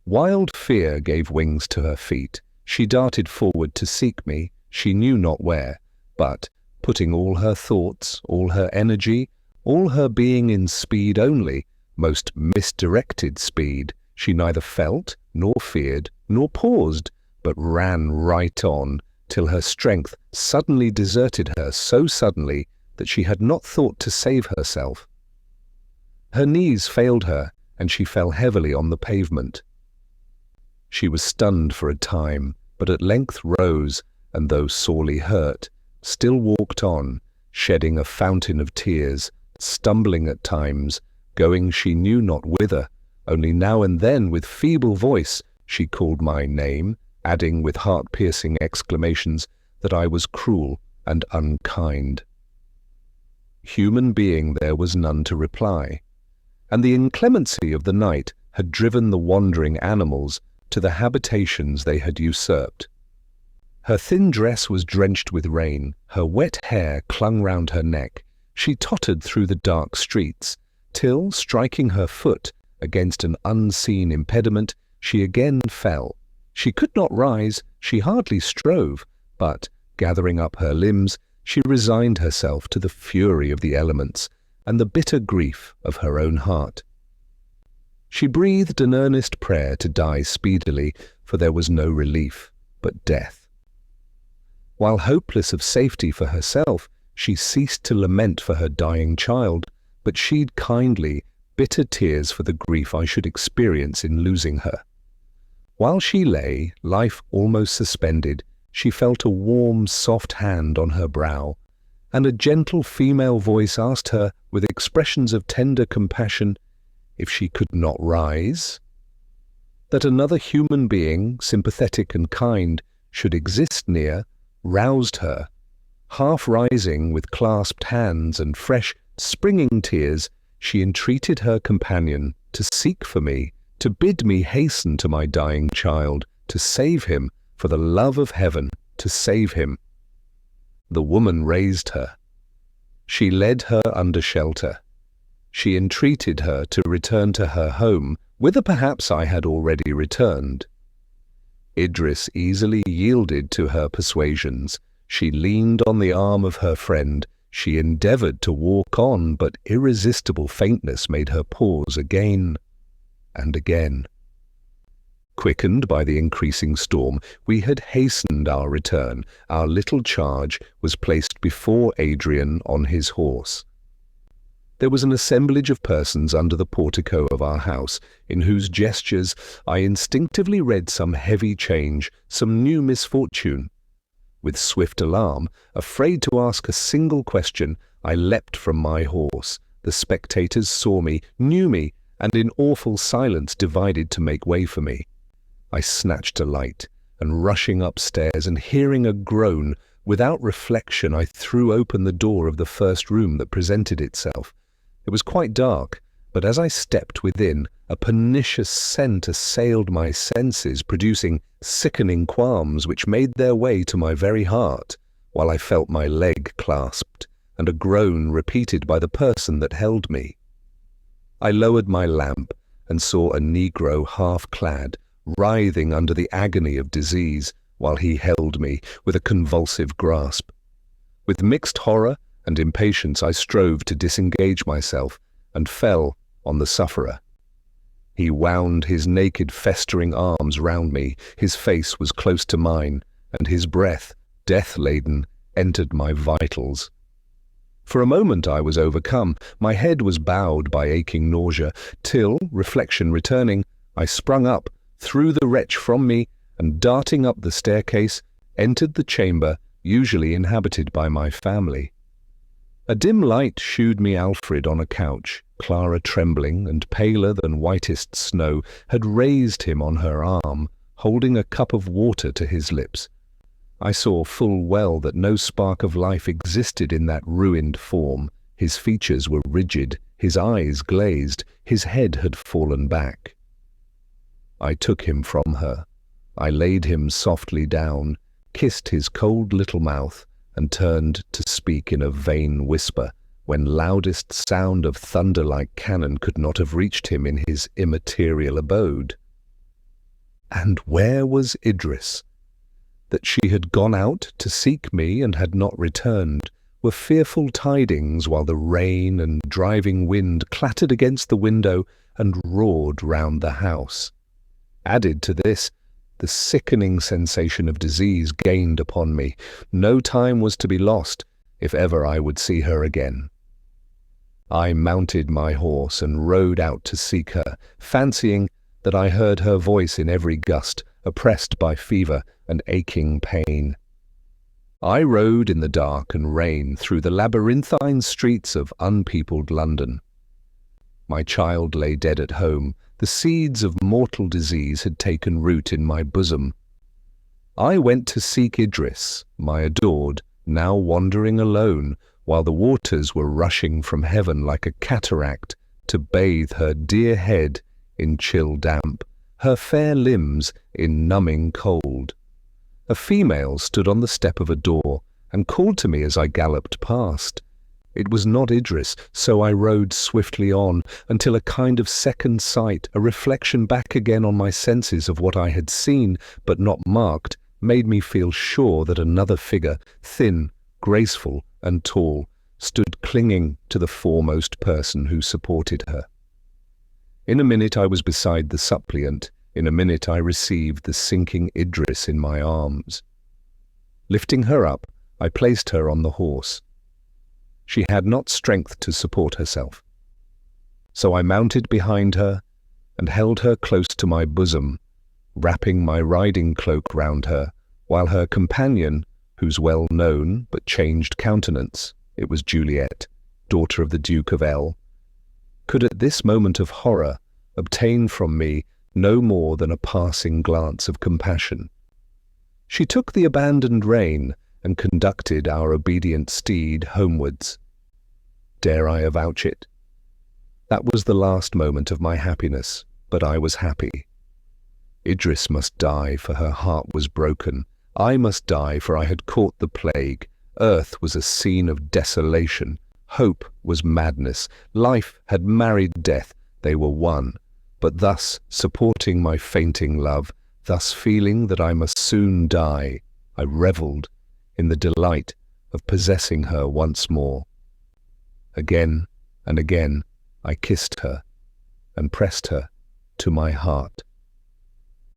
Wild fear gave wings to her feet. She darted forward to seek me, she knew not where, but, putting all her thoughts, all her energy, all her being in speed only, most misdirected speed, she neither felt, nor feared, nor paused, but ran right on, till her strength suddenly deserted her so suddenly that she had not thought to save herself. Her knees failed her, and she fell heavily on the pavement. She was stunned for a time, but at length rose, and though sorely hurt, still walked on, shedding a fountain of tears, stumbling at times, going she knew not whither. Only now and then, with feeble voice, she called my name, adding with heart-piercing exclamations that I was cruel and unkind. Human being there was none to reply, and the inclemency of the night had driven the wandering animals to the habitations they had usurped. Her thin dress was drenched with rain, her wet hair clung round her neck. She tottered through the dark streets, till, striking her foot against an unseen impediment, she again fell. She could not rise, she hardly strove, but, gathering up her limbs, she resigned herself to the fury of the elements and the bitter grief of her own heart. She breathed an earnest prayer to die speedily, for there was no relief but death. While hopeless of safety for herself, she ceased to lament for her dying child, but shed kindly bitter tears for the grief I should experience in losing her. While she lay, life almost suspended, she felt a warm, soft hand on her brow, and a gentle female voice asked her, with expressions of tender compassion, if she could not rise. That another human being, sympathetic and kind, should exist near, roused her. Half rising, with clasped hands and fresh, springing tears, she entreated her companion to seek for me, to bid me hasten to my dying child, to save him, for the love of heaven, to save him. The woman raised her. She led her under shelter. She entreated her to return to her home, whither perhaps I had already returned. Idris easily yielded to her persuasions. She leaned on the arm of her friend. She endeavored to walk on, but irresistible faintness made her pause again and again. Quickened by the increasing storm, we had hastened our return. Our little charge was placed before Adrian on his horse. There was an assemblage of persons under the portico of our house, in whose gestures I instinctively read some heavy change, some new misfortune. With swift alarm, afraid to ask a single question, I leapt from my horse. The spectators saw me, knew me, and in awful silence divided to make way for me. I snatched a light, and rushing upstairs and hearing a groan, without reflection I threw open the door of the first room that presented itself. It was quite dark, but as I stepped within, a pernicious scent assailed my senses, producing sickening qualms which made their way to my very heart, while I felt my leg clasped, and a groan repeated by the person that held me. I lowered my lamp, and saw a negro half-clad, writhing under the agony of disease, while he held me with a convulsive grasp. With mixed horror and impatience I strove to disengage myself, and fell on the sufferer. He wound his naked, festering arms round me, his face was close to mine, and his breath, death-laden, entered my vitals. For a moment I was overcome, my head was bowed by aching nausea, till, reflection returning, I sprung up, threw the wretch from me, and darting up the staircase, entered the chamber usually inhabited by my family. A dim light shewed me Alfred on a couch. Clara, trembling and paler than whitest snow, had raised him on her arm, holding a cup of water to his lips. I saw full well that no spark of life existed in that ruined form. His features were rigid, his eyes glazed, his head had fallen back. I took him from her. I laid him softly down, kissed his cold little mouth, and turned to speak in a vain whisper, when loudest sound of thunder like cannon could not have reached him in his immaterial abode. And where was Idris? That she had gone out to seek me and had not returned were fearful tidings, while the rain and driving wind clattered against the window and roared round the house. Added to this, the sickening sensation of disease gained upon me. No time was to be lost, if ever I would see her again. I mounted my horse and rode out to seek her, fancying that I heard her voice in every gust, oppressed by fever and aching pain. I rode in the dark and rain through the labyrinthine streets of unpeopled London. My child lay dead at home. The seeds of mortal disease had taken root in my bosom. I went to seek Idris, my adored, now wandering alone, while the waters were rushing from heaven like a cataract to bathe her dear head in chill damp, her fair limbs in numbing cold. A female stood on the step of a door and called to me as I galloped past. It was not Idris, so I rode swiftly on until a kind of second sight, a reflection back again on my senses of what I had seen but not marked, made me feel sure that another figure, thin, graceful and tall, stood clinging to the foremost person who supported her. In a minute I was beside the suppliant. In a minute I received the sinking Idris in my arms. Lifting her up, I placed her on the horse. She had not strength to support herself. So I mounted behind her and held her close to my bosom, wrapping my riding cloak round her, while her companion, whose well-known but changed countenance, it was Juliet, daughter of the Duke of L, could at this moment of horror obtain from me no more than a passing glance of compassion. She took the abandoned rein and conducted our obedient steed homewards. Dare I avouch it? That was the last moment of my happiness, but I was happy. Idris must die, for her heart was broken. I must die, for I had caught the plague. Earth was a scene of desolation. Hope was madness. Life had married death. They were one. But thus, supporting my fainting love, thus feeling that I must soon die, I revelled in the delight of possessing her once more. Again and again I kissed her and pressed her to my heart.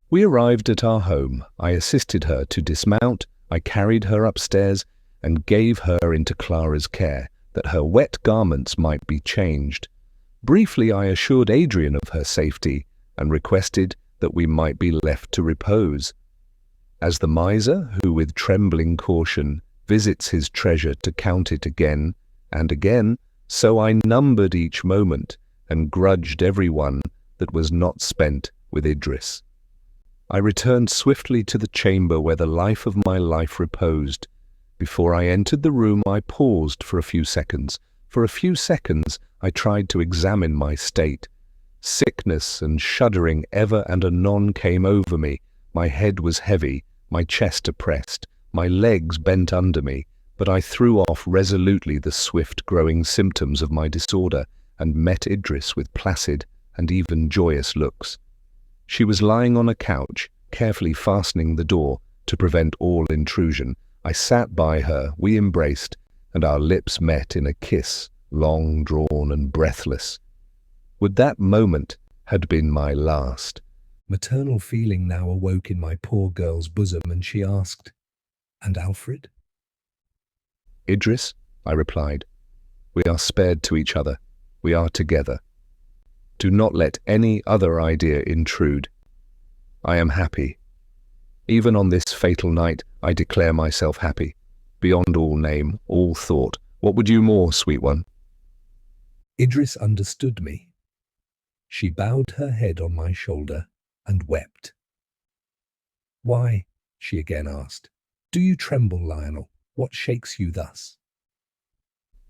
We arrived at our home. I assisted her to dismount. I carried her upstairs and gave her into Clara's care, that her wet garments might be changed. Briefly I assured Adrian of her safety and requested that we might be left to repose. As the miser who with trembling caution visits his treasure to count it again and again, so I numbered each moment and grudged every one that was not spent with Idris. I returned swiftly to the chamber where the life of my life reposed. Before I entered the room I paused for a few seconds. For a few seconds I tried to examine my state. Sickness and shuddering ever and anon came over me. My head was heavy, my chest oppressed, my legs bent under me, but I threw off resolutely the swift-growing symptoms of my disorder and met Idris with placid and even joyous looks. She was lying on a couch, carefully fastening the door to prevent all intrusion. I sat by her, we embraced, and our lips met in a kiss, long drawn and breathless. Would that moment had been my last? Maternal feeling now awoke in my poor girl's bosom, and she asked, "And Alfred?" "Idris," I replied, "we are spared to each other. We are together. Do not let any other idea intrude. I am happy. Even on this fatal night, I declare myself happy, beyond all name, all thought, What would you more, sweet one? Idris understood me. She bowed her head on my shoulder and wept. "Why?" she again asked. "Do you tremble, Lionel? What shakes you thus?"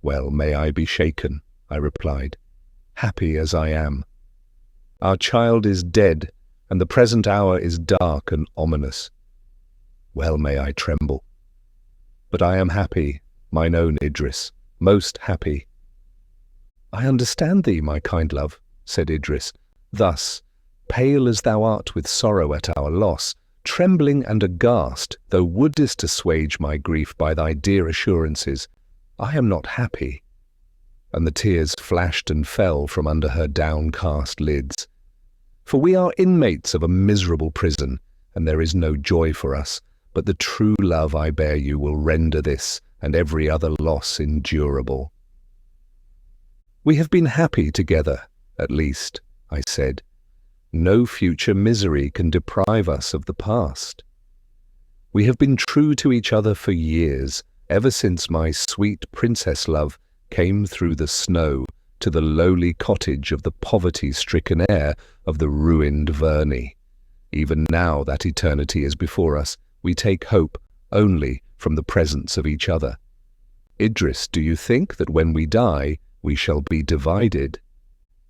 Well, may I be shaken, I replied, happy as I am. Our child is dead, and the present hour is dark and ominous. Well may I tremble. But I am happy, mine own Idris, most happy. I understand thee, my kind love, said Idris, thus, pale as thou art with sorrow at our loss, trembling and aghast, thou wouldest assuage my grief by thy dear assurances, I am not happy. And the tears flashed and fell from under her downcast lids. For we are inmates of a miserable prison, and there is no joy for us, but the true love I bear you will render this and every other loss endurable. We have been happy together, at least, I said. No future misery can deprive us of the past. We have been true to each other for years, ever since my sweet princess love came through the snow to the lowly cottage of the poverty-stricken heir of the ruined Verney. Even now that eternity is before us, we take hope only from the presence of each other. Idris, do you think that when we die, we shall be divided?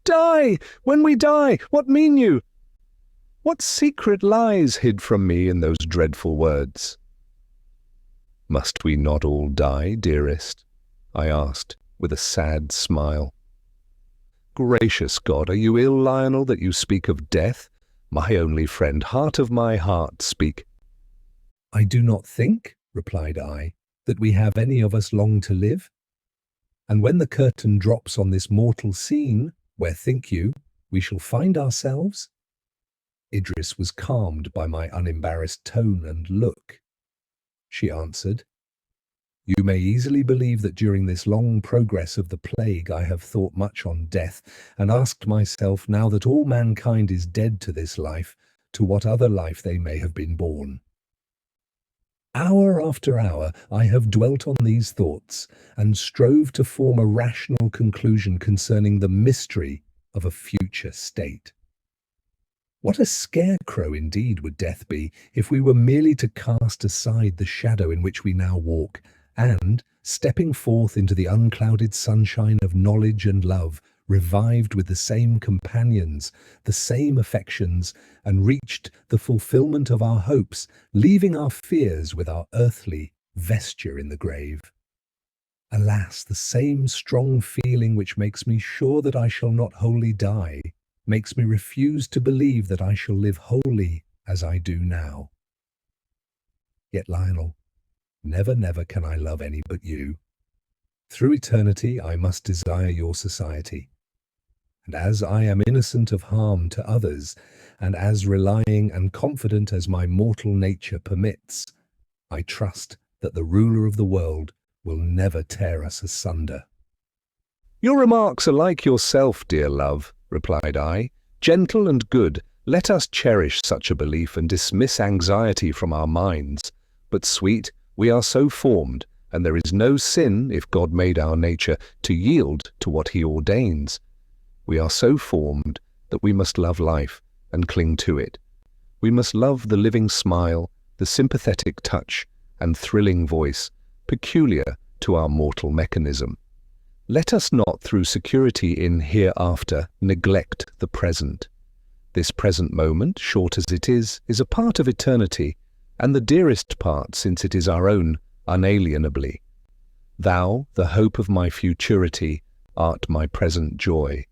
Die! When we die! What mean you? What secret lies hid from me in those dreadful words? Must we not all die, dearest? I asked, with a sad smile. Gracious God, are you ill, Lionel, that you speak of death? My only friend, heart of my heart, speak. I do not think, replied I, that we have any of us long to live. And when the curtain drops on this mortal scene, where think you, we shall find ourselves? Idris was calmed by my unembarrassed tone and look. She answered, You may easily believe that during this long progress of the plague I have thought much on death, and asked myself, now that all mankind is dead to this life, to what other life they may have been born. Hour after hour I have dwelt on these thoughts, and strove to form a rational conclusion concerning the mystery of a future state. What a scarecrow indeed would death be if we were merely to cast aside the shadow in which we now walk, and, stepping forth into the unclouded sunshine of knowledge and love, revived with the same companions, the same affections, and reached the fulfillment of our hopes, leaving our fears with our earthly vesture in the grave. Alas, the same strong feeling which makes me sure that I shall not wholly die, makes me refuse to believe that I shall live wholly as I do now. Yet, Lionel, never, never can I love any but you. Through eternity I must desire your society. And as I am innocent of harm to others, and as relying and confident as my mortal nature permits, I trust that the ruler of the world will never tear us asunder. Your remarks are like yourself, dear love, replied I, gentle and good. Let us cherish such a belief and dismiss anxiety from our minds. But sweet, we are so formed, and there is no sin, if God made our nature, to yield to what he ordains. We are so formed that we must love life and cling to it. We must love the living smile, the sympathetic touch, and thrilling voice, peculiar to our mortal mechanism. Let us not, through security in hereafter, neglect the present. This present moment, short as it is a part of eternity, and the dearest part, since it is our own, unalienably. Thou, the hope of my futurity, art my present joy.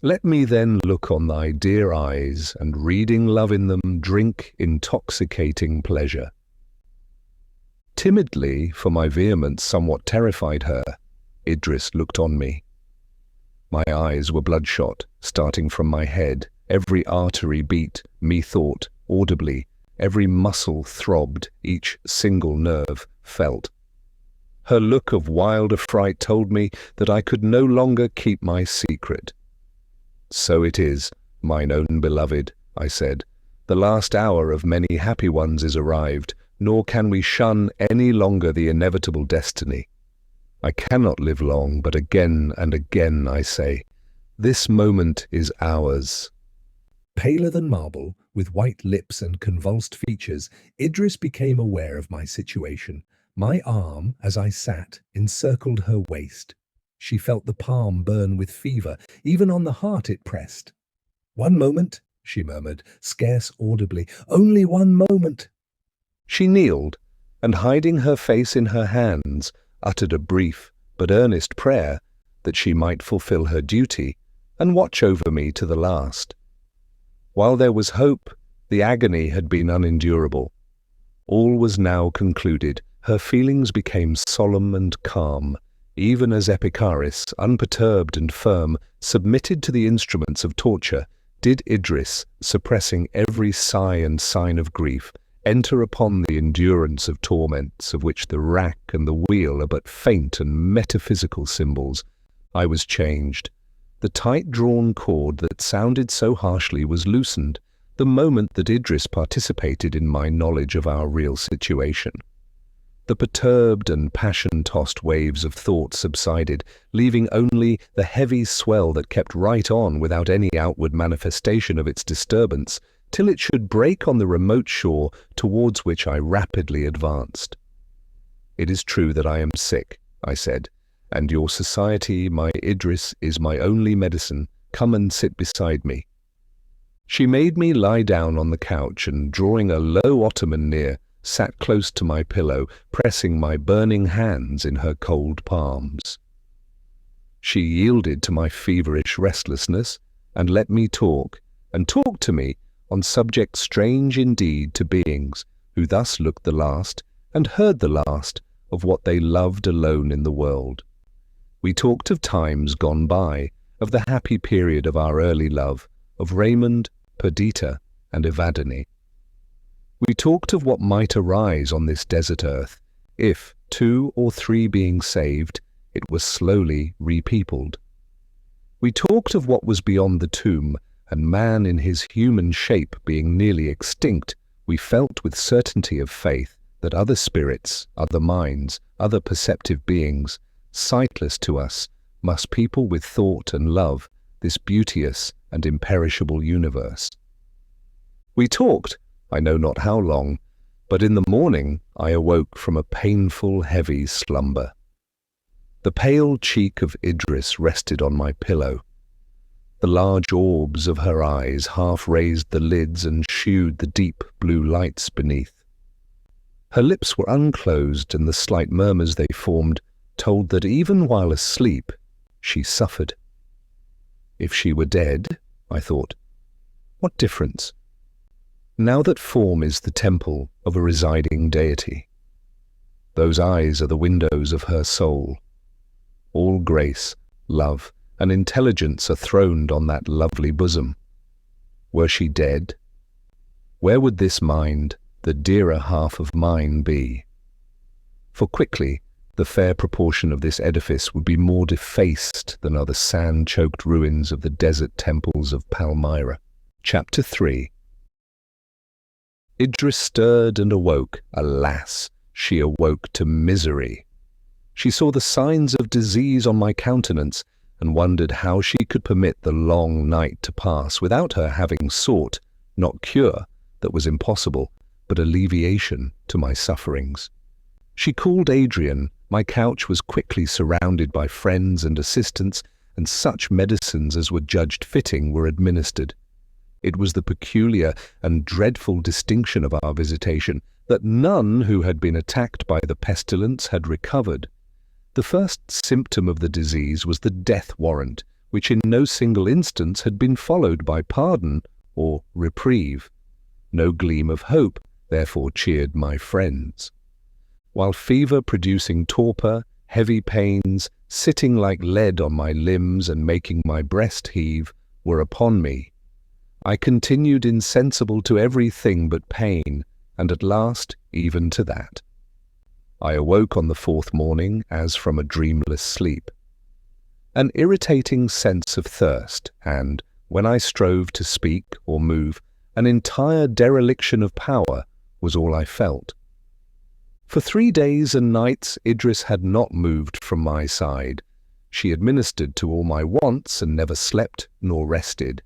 Let me then look on thy dear eyes, and reading love in them, drink intoxicating pleasure. Timidly, for my vehemence somewhat terrified her, Idris looked on me. My eyes were bloodshot, starting from my head. Every artery beat, methought, audibly. Every muscle throbbed, each single nerve felt. Her look of wild affright told me that I could no longer keep my secret. So it is, mine own beloved, I said. The last hour of many happy ones is arrived, nor can we shun any longer the inevitable destiny. I cannot live long, but again and again I say, this moment is ours. Paler than marble, with white lips and convulsed features, Idris became aware of my situation. My arm, as I sat, encircled her waist. She felt the palm burn with fever. Even on the heart it pressed. "One moment," she murmured, scarce audibly. "Only one moment." She kneeled, and hiding her face in her hands, uttered a brief but earnest prayer that she might fulfill her duty and watch over me to the last. While there was hope, the agony had been unendurable. All was now concluded. Her feelings became solemn and calm, even as Epicharis, unperturbed and firm, submitted to the instruments of torture, did Idris, suppressing every sigh and sign of grief, enter upon the endurance of torments of which the rack and the wheel are but faint and metaphysical symbols. I was changed. The tight-drawn cord that sounded so harshly was loosened the moment that Idris participated in my knowledge of our real situation. The perturbed and passion-tossed waves of thought subsided, leaving only the heavy swell that kept right on without any outward manifestation of its disturbance, till it should break on the remote shore towards which I rapidly advanced. "It is true that I am sick," I said, "and your society, my Idris, is my only medicine. Come and sit beside me." She made me lie down on the couch and, drawing a low ottoman near, sat close to my pillow, pressing my burning hands in her cold palms. She yielded to my feverish restlessness and let me talk, and talk to me on subjects strange indeed to beings who thus looked the last and heard the last of what they loved alone in the world. We talked of times gone by, of the happy period of our early love, of Raymond, Perdita, and Evadne. We talked of what might arise on this desert earth, if, 2 or 3 being saved, it was slowly repeopled. We talked of what was beyond the tomb, and man in his human shape being nearly extinct, we felt with certainty of faith that other spirits, other minds, other perceptive beings, sightless to us, must people with thought and love this beauteous and imperishable universe. We talked, I know not how long, but in the morning I awoke from a painful, heavy slumber. The pale cheek of Idris rested on my pillow. The large orbs of her eyes half raised the lids and shewed the deep blue lights beneath. Her lips were unclosed, and the slight murmurs they formed told that even while asleep she suffered. If she were dead, I thought, what difference? Now that form is the temple of a residing deity. Those eyes are the windows of her soul. All grace, love, and intelligence are throned on that lovely bosom. Were she dead, where would this mind, the dearer half of mine, be? For quickly the fair proportion of this edifice would be more defaced than are the sand-choked ruins of the desert temples of Palmyra. Chapter 3. Idris stirred and awoke. Alas, she awoke to misery. She saw the signs of disease on my countenance, and wondered how she could permit the long night to pass without her having sought, not cure, that was impossible, but alleviation to my sufferings. She called Adrian. My couch was quickly surrounded by friends and assistants, and such medicines as were judged fitting were administered. It was the peculiar and dreadful distinction of our visitation that none who had been attacked by the pestilence had recovered. The first symptom of the disease was the death warrant, which in no single instance had been followed by pardon or reprieve. No gleam of hope, therefore, cheered my friends. While fever-producing torpor, heavy pains, sitting like lead on my limbs and making my breast heave, were upon me, I continued insensible to everything but pain, and at last even to that. I awoke on the 4th morning as from a dreamless sleep. An irritating sense of thirst, and, when I strove to speak or move, an entire dereliction of power was all I felt. For 3 days and nights Idris had not moved from my side. She administered to all my wants and never slept nor rested.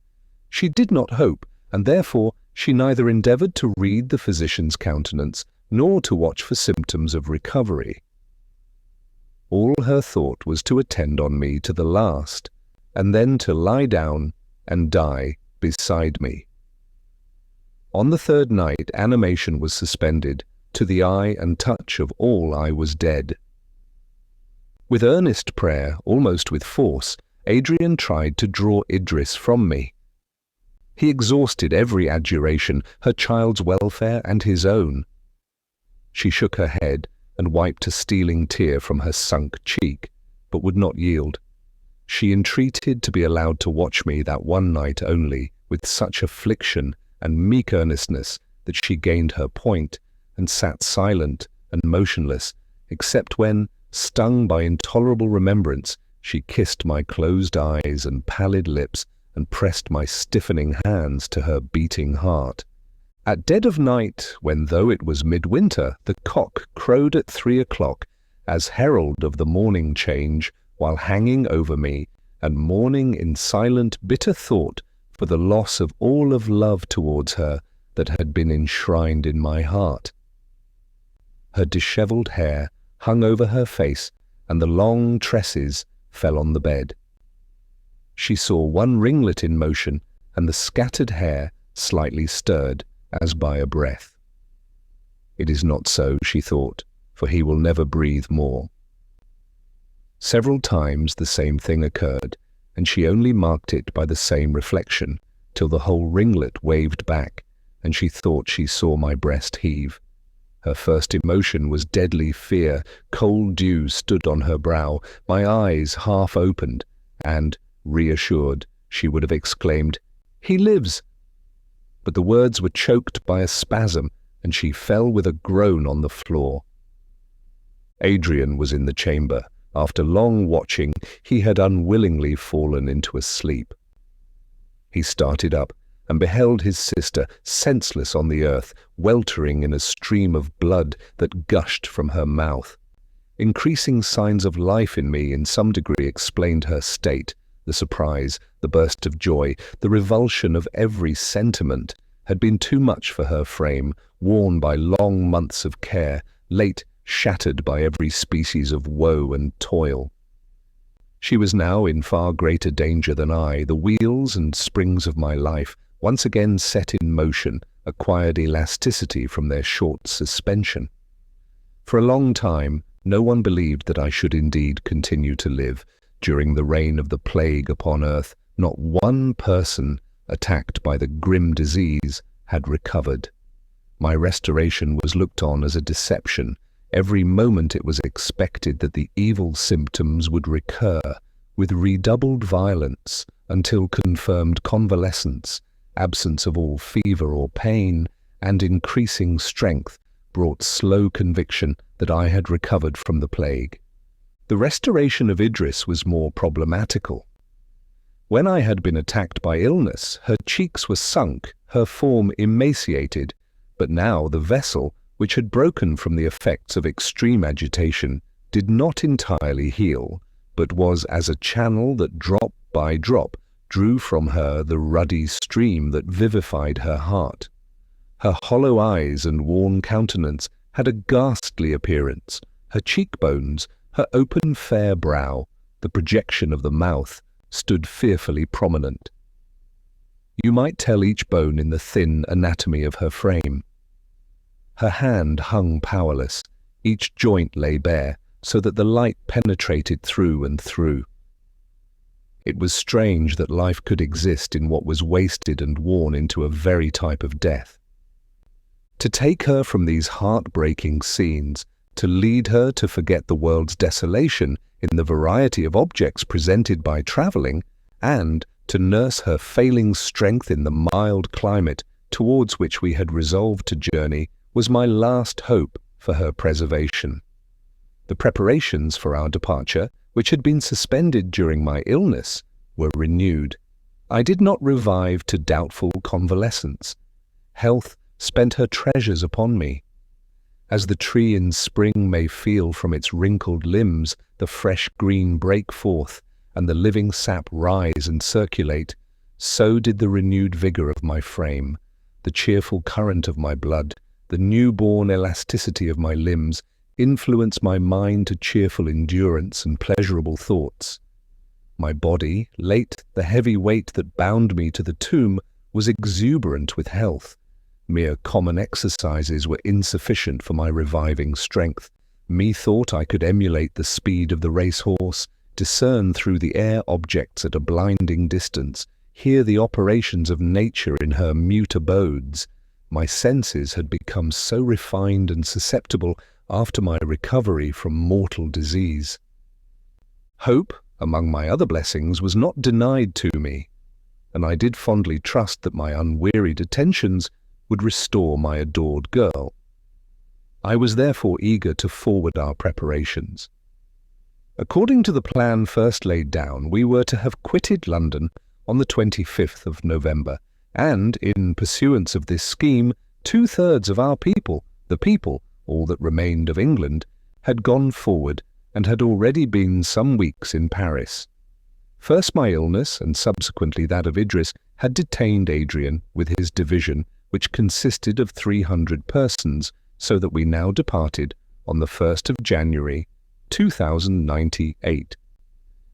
She did not hope, and therefore she neither endeavoured to read the physician's countenance nor to watch for symptoms of recovery. All her thought was to attend on me to the last, and then to lie down and die beside me. On the 3rd night, animation was suspended. To the eye and touch of all I was dead. With earnest prayer, almost with force, Adrian tried to draw Idris from me. He exhausted every adjuration, her child's welfare and his own. She shook her head and wiped a stealing tear from her sunk cheek, but would not yield. She entreated to be allowed to watch me that one night only, with such affliction and meek earnestness that she gained her point, and sat silent and motionless, except when, stung by intolerable remembrance, she kissed my closed eyes and pallid lips and pressed my stiffening hands to her beating heart. At dead of night, when though it was midwinter, the cock crowed at 3 o'clock, as herald of the morning change, while hanging over me, and mourning in silent bitter thought for the loss of all of love towards her that had been enshrined in my heart. Her dishevelled hair hung over her face, and the long tresses fell on the bed. She saw one ringlet in motion, and the scattered hair slightly stirred, as by a breath. It is not so, she thought, for he will never breathe more. Several times the same thing occurred, and she only marked it by the same reflection, till the whole ringlet waved back, and she thought she saw my breast heave. Her first emotion was deadly fear. Cold dew stood on her brow, my eyes half opened, and, reassured, she would have exclaimed, "He lives!" But the words were choked by a spasm, and she fell with a groan on the floor. Adrian was in the chamber. After long watching, he had unwillingly fallen into a sleep. He started up, and beheld his sister senseless on the earth, weltering in a stream of blood that gushed from her mouth. Increasing signs of life in me in some degree explained her state. The surprise, the burst of joy, the revulsion of every sentiment had been too much for her frame, worn by long months of care, late shattered by every species of woe and toil. She was now in far greater danger than I. The wheels and springs of my life, once again set in motion, acquired elasticity from their short suspension. For a long time, no one believed that I should indeed continue to live. During the reign of the plague upon earth, not one person, attacked by the grim disease, had recovered. My restoration was looked on as a deception. Every moment it was expected that the evil symptoms would recur, with redoubled violence, until confirmed convalescence, absence of all fever or pain, and increasing strength brought slow conviction that I had recovered from the plague. The restoration of Idris was more problematical. When I had been attacked by illness, her cheeks were sunk, her form emaciated, but now the vessel, which had broken from the effects of extreme agitation, did not entirely heal, but was as a channel that drop by drop drew from her the ruddy stream that vivified her heart. Her hollow eyes and worn countenance had a ghastly appearance. Her cheekbones, her open fair brow, the projection of the mouth, stood fearfully prominent. You might tell each bone in the thin anatomy of her frame. Her hand hung powerless, each joint lay bare, so that the light penetrated through and through. It was strange that life could exist in what was wasted and worn into a very type of death. To take her from these heart-breaking scenes, to lead her to forget the world's desolation in the variety of objects presented by travelling, and to nurse her failing strength in the mild climate towards which we had resolved to journey, was my last hope for her preservation. The preparations for our departure, which had been suspended during my illness, were renewed. I did not revive to doubtful convalescence. Health spent her treasures upon me. As the tree in spring may feel from its wrinkled limbs the fresh green break forth and the living sap rise and circulate, so did the renewed vigor of my frame, the cheerful current of my blood, the newborn elasticity of my limbs, influence my mind to cheerful endurance and pleasurable thoughts. My body, late the heavy weight that bound me to the tomb, was exuberant with health. Mere common exercises were insufficient for my reviving strength. Methought I could emulate the speed of the racehorse, discern through the air objects at a blinding distance, hear the operations of nature in her mute abodes. My senses had become so refined and susceptible after my recovery from mortal disease. Hope, among my other blessings, was not denied to me, and I did fondly trust that my unwearied attentions would restore my adored girl. I was therefore eager to forward our preparations. According to the plan first laid down, we were to have quitted London on the 25th of November, and, in pursuance of this scheme, 2/3 of our people, the people, all that remained of England, had gone forward and had already been some weeks in Paris. First my illness, and subsequently that of Idris, had detained Adrian with his division, which consisted of 300 persons, so that we now departed on the 1st of January, 2098.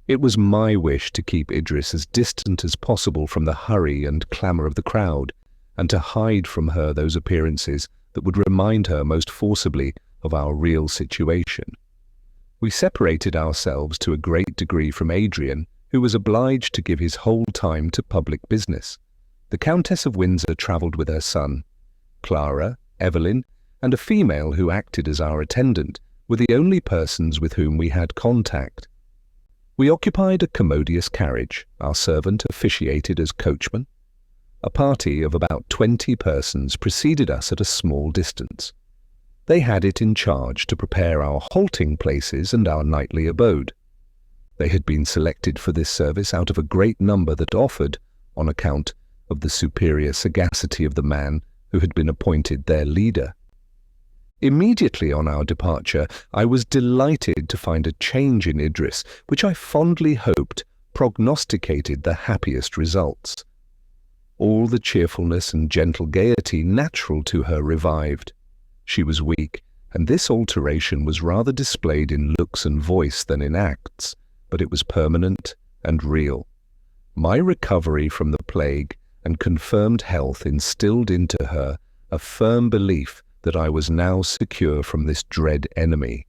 It was my wish to keep Idris as distant as possible from the hurry and clamour of the crowd, and to hide from her those appearances that would remind her most forcibly of our real situation. We separated ourselves to a great degree from Adrian, who was obliged to give his whole time to public business. The Countess of Windsor travelled with her son. Clara, Evelyn, and a female who acted as our attendant were the only persons with whom we had contact. We occupied a commodious carriage. Our servant officiated as coachman. A party of about 20 persons preceded us at a small distance. They had it in charge to prepare our halting places and our nightly abode. They had been selected for this service out of a great number that offered, on account of the superior sagacity of the man who had been appointed their leader. Immediately on our departure, I was delighted to find a change in Idris, which I fondly hoped prognosticated the happiest results. All the cheerfulness and gentle gaiety natural to her revived. She was weak, and this alteration was rather displayed in looks and voice than in acts, but it was permanent and real. My recovery from the plague and confirmed health instilled into her a firm belief that I was now secure from this dread enemy.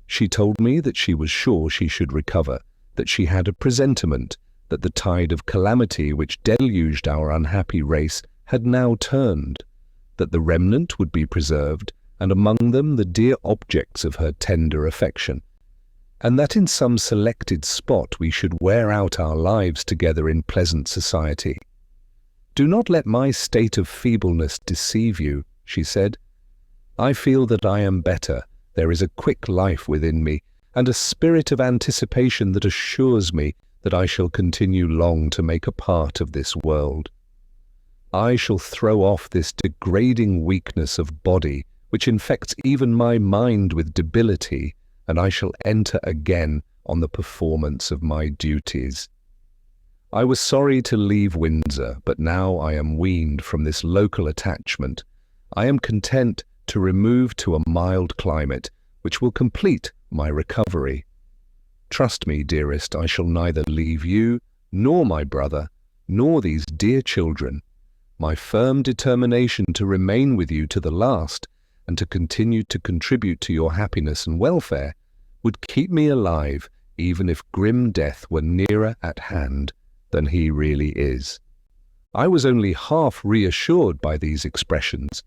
She told me that she was sure she should recover, that she had a presentiment that the tide of calamity which deluged our unhappy race had now turned, that the remnant would be preserved, and among them the dear objects of her tender affection, and that in some selected spot we should wear out our lives together in pleasant society. "Do not let my state of feebleness deceive you," she said. "I feel that I am better. There is a quick life within me, and a spirit of anticipation that assures me that I shall continue long to make a part of this world. I shall throw off this degrading weakness of body, which infects even my mind with debility, and I shall enter again on the performance of my duties. I was sorry to leave Windsor, but now I am weaned from this local attachment. I am content to remove to a mild climate, which will complete my recovery. Trust me, dearest, I shall neither leave you, nor my brother, nor these dear children. My firm determination to remain with you to the last, and to continue to contribute to your happiness and welfare, would keep me alive, even if grim death were nearer at hand than he really is." I was only half reassured by these expressions.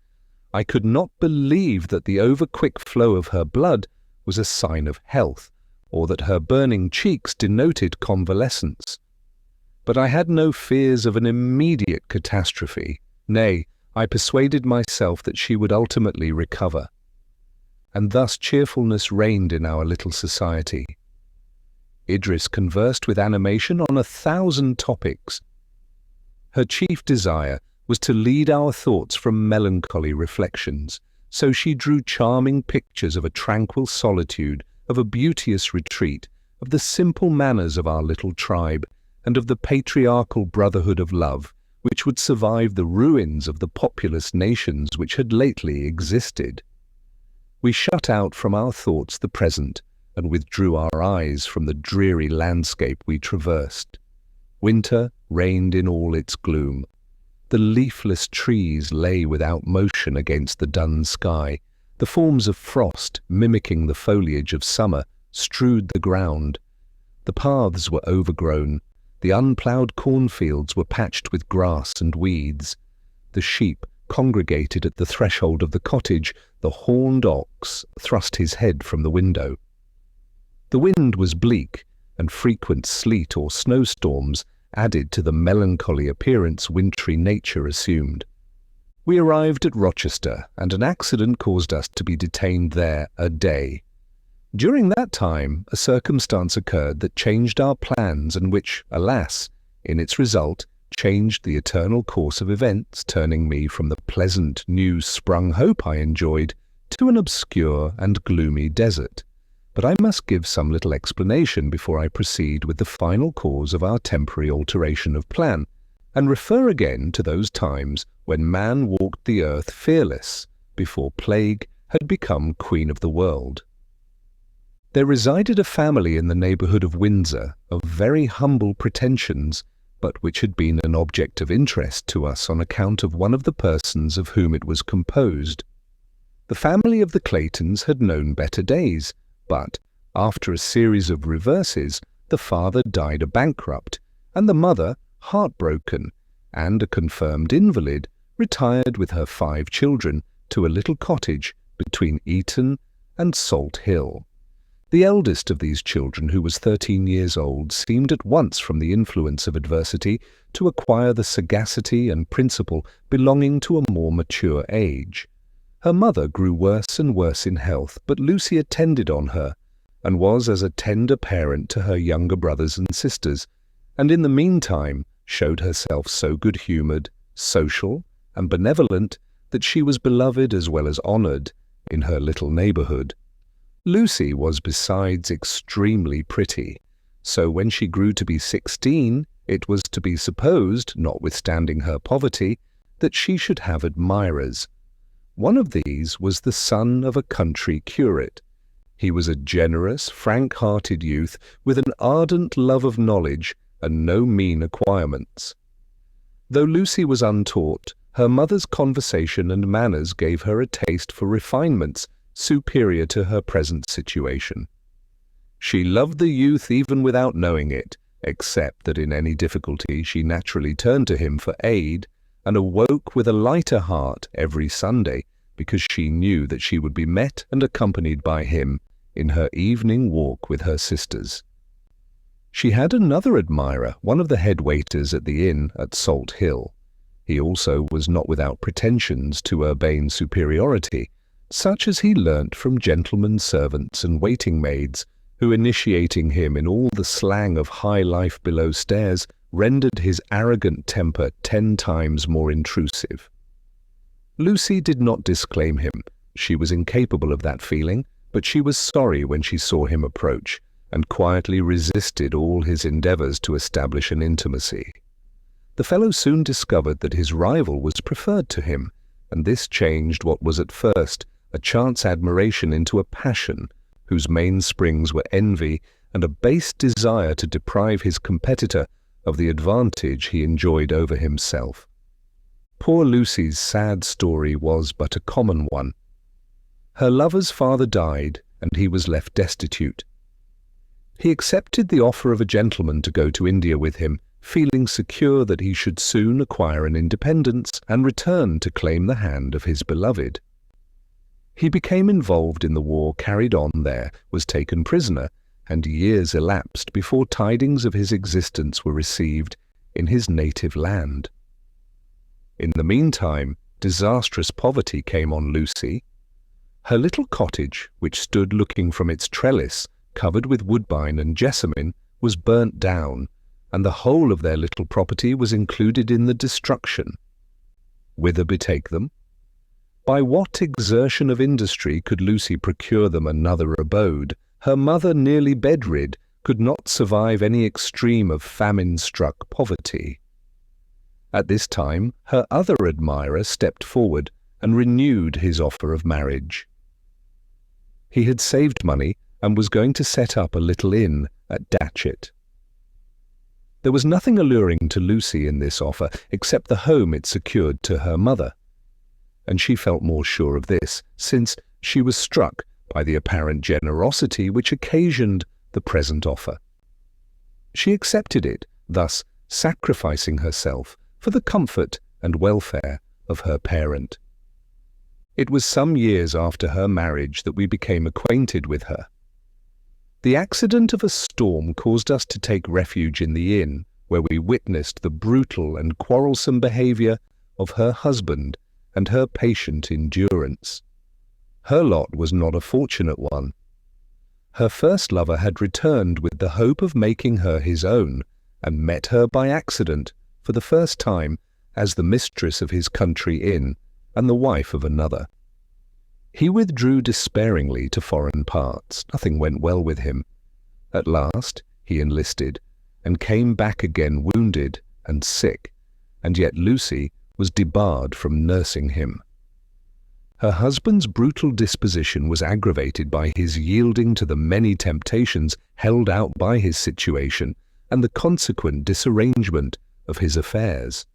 I could not believe that the over-quick flow of her blood was a sign of health, or that her burning cheeks denoted convalescence. But I had no fears of an immediate catastrophe. Nay, I persuaded myself that she would ultimately recover. And thus cheerfulness reigned in our little society. Idris conversed with animation on 1,000 topics. Her chief desire was to lead our thoughts from melancholy reflections, So she drew charming pictures of a tranquil solitude, of a beauteous retreat, of the simple manners of our little tribe, and of the patriarchal brotherhood of love, which would survive the ruins of the populous nations which had lately existed. We shut out from our thoughts the present, and withdrew our eyes from the dreary landscape we traversed. Winter reigned in all its gloom. The leafless trees lay without motion against the dun sky. The forms of frost, mimicking the foliage of summer, strewed the ground. The paths were overgrown. The unploughed cornfields were patched with grass and weeds. The sheep congregated at the threshold of the cottage. The horned ox thrust his head from the window. The wind was bleak, and frequent sleet or snowstorms added to the melancholy appearance wintry nature assumed. We arrived at Rochester, and an accident caused us to be detained there a day. During that time, a circumstance occurred that changed our plans and which, alas, in its result, changed the eternal course of events, turning me from the pleasant, new-sprung hope I enjoyed to an obscure and gloomy desert. But I must give some little explanation before I proceed with the final cause of our temporary alteration of plan, and refer again to those times when man walked the earth fearless, before plague had become queen of the world. There resided a family in the neighbourhood of Windsor, of very humble pretensions, but which had been an object of interest to us on account of one of the persons of whom it was composed. The family of the Claytons had known better days, but, after a series of reverses, the father died a bankrupt, and the mother, heartbroken, and a confirmed invalid, retired with her 5 children to a little cottage between Eton and Salt Hill. The eldest of these children, who was 13 years old, seemed at once, from the influence of adversity, to acquire the sagacity and principle belonging to a more mature age. Her mother grew worse and worse in health, but Lucy attended on her, and was as a tender parent to her younger brothers and sisters, and in the meantime showed herself so good-humoured, social, and benevolent that she was beloved as well as honoured in her little neighbourhood. Lucy was besides extremely pretty, so when she grew to be 16, it was to be supposed, notwithstanding her poverty, that she should have admirers. One of these was the son of a country curate. He was a generous, frank-hearted youth with an ardent love of knowledge and no mean acquirements. Though Lucy was untaught, her mother's conversation and manners gave her a taste for refinements superior to her present situation. She loved the youth even without knowing it, except that in any difficulty she naturally turned to him for aid, and awoke with a lighter heart every Sunday, because she knew that she would be met and accompanied by him in her evening walk with her sisters. She had another admirer, one of the head waiters at the inn at Salt Hill. He also was not without pretensions to urbane superiority, such as he learnt from gentlemen's servants and waiting-maids, who, initiating him in all the slang of high life below stairs, rendered his arrogant temper 10 times more intrusive. Lucy did not disclaim him. She was incapable of that feeling, but she was sorry when she saw him approach, and quietly resisted all his endeavours to establish an intimacy. The fellow soon discovered that his rival was preferred to him, and this changed what was at first a chance admiration into a passion, whose mainsprings were envy and a base desire to deprive his competitor of the advantage he enjoyed over himself. Poor Lucy's sad story was but a common one. Her lover's father died, and he was left destitute. He accepted the offer of a gentleman to go to India with him, feeling secure that he should soon acquire an independence and return to claim the hand of his beloved. He became involved in the war carried on there, was taken prisoner, and years elapsed before tidings of his existence were received in his native land. In the meantime, disastrous poverty came on Lucy. Her little cottage, which stood looking from its trellis, covered with woodbine and jessamine, was burnt down, and the whole of their little property was included in the destruction. Whither betake them? By what exertion of industry could Lucy procure them another abode? Her mother, nearly bedrid, could not survive any extreme of famine-struck poverty. At this time, her other admirer stepped forward and renewed his offer of marriage. He had saved money and was going to set up a little inn at Datchet. There was nothing alluring to Lucy in this offer except the home it secured to her mother, and she felt more sure of this, since she was struck by the apparent generosity which occasioned the present offer. She accepted it, thus sacrificing herself for the comfort and welfare of her parent. It was some years after her marriage that we became acquainted with her. The accident of a storm caused us to take refuge in the inn, where we witnessed the brutal and quarrelsome behaviour of her husband and her patient endurance. Her lot was not a fortunate one. Her first lover had returned with the hope of making her his own, and met her by accident, for the first time, as the mistress of his country inn and the wife of another. He withdrew despairingly to foreign parts. Nothing went well with him. At last he enlisted, and came back again wounded and sick, and yet Lucy was debarred from nursing him. Her husband's brutal disposition was aggravated by his yielding to the many temptations held out by his situation and the consequent disarrangement of his affairs.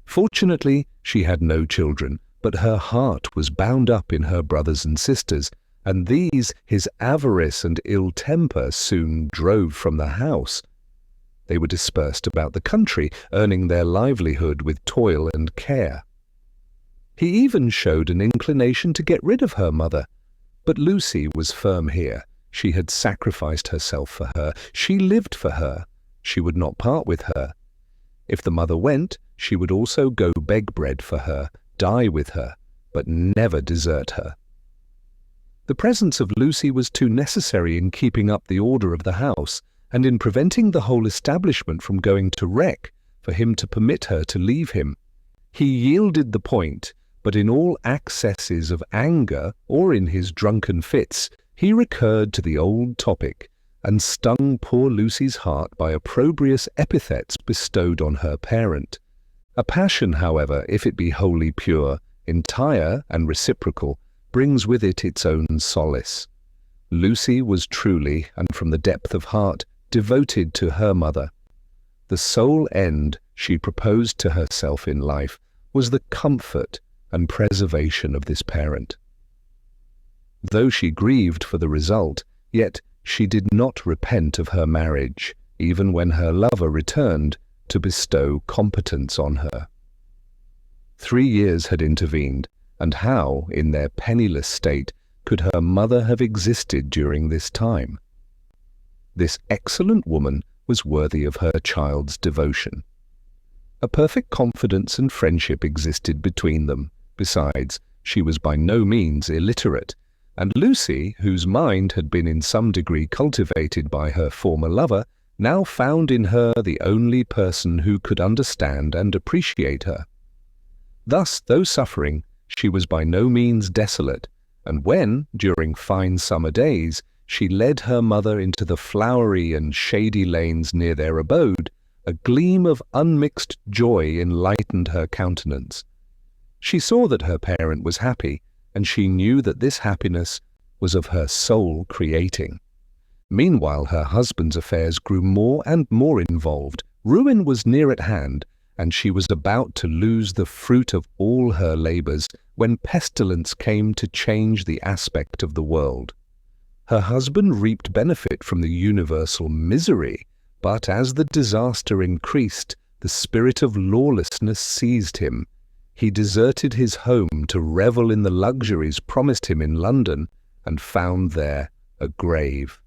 Fortunately, she had no children, but her heart was bound up in her brothers and sisters, and these his avarice and ill temper soon drove from the house. They were dispersed about the country, earning their livelihood with toil and care. He even showed an inclination to get rid of her mother, but Lucy was firm here. She had sacrificed herself for her. She lived for her. She would not part with her. If the mother went, she would also go beg bread for her, die with her, but never desert her. The presence of Lucy was too necessary in keeping up the order of the house, and in preventing the whole establishment from going to wreck, for him to permit her to leave him. He yielded the point, but in all accesses of anger, or in his drunken fits, he recurred to the old topic, and stung poor Lucy's heart by opprobrious epithets bestowed on her parent. A passion, however, if it be wholly pure, entire and reciprocal, brings with it its own solace. Lucy was truly, and from the depth of heart, devoted to her mother. The sole end she proposed to herself in life was the comfort and preservation of this parent. Though she grieved for the result, yet she did not repent of her marriage, even when her lover returned to bestow competence on her. 3 years had intervened, and how, in their penniless state, could her mother have existed during this time? This excellent woman was worthy of her child's devotion. A perfect confidence and friendship existed between them. Besides, she was by no means illiterate, and Lucy, whose mind had been in some degree cultivated by her former lover, now found in her the only person who could understand and appreciate her. Thus, though suffering, she was by no means desolate, and when, during fine summer days, she led her mother into the flowery and shady lanes near their abode, a gleam of unmixed joy enlightened her countenance. She saw that her parent was happy, and she knew that this happiness was of her soul creating. Meanwhile, her husband's affairs grew more and more involved. Ruin was near at hand, and she was about to lose the fruit of all her labours when pestilence came to change the aspect of the world. Her husband reaped benefit from the universal misery, but as the disaster increased, the spirit of lawlessness seized him. He deserted his home to revel in the luxuries promised him in London, and found there a grave.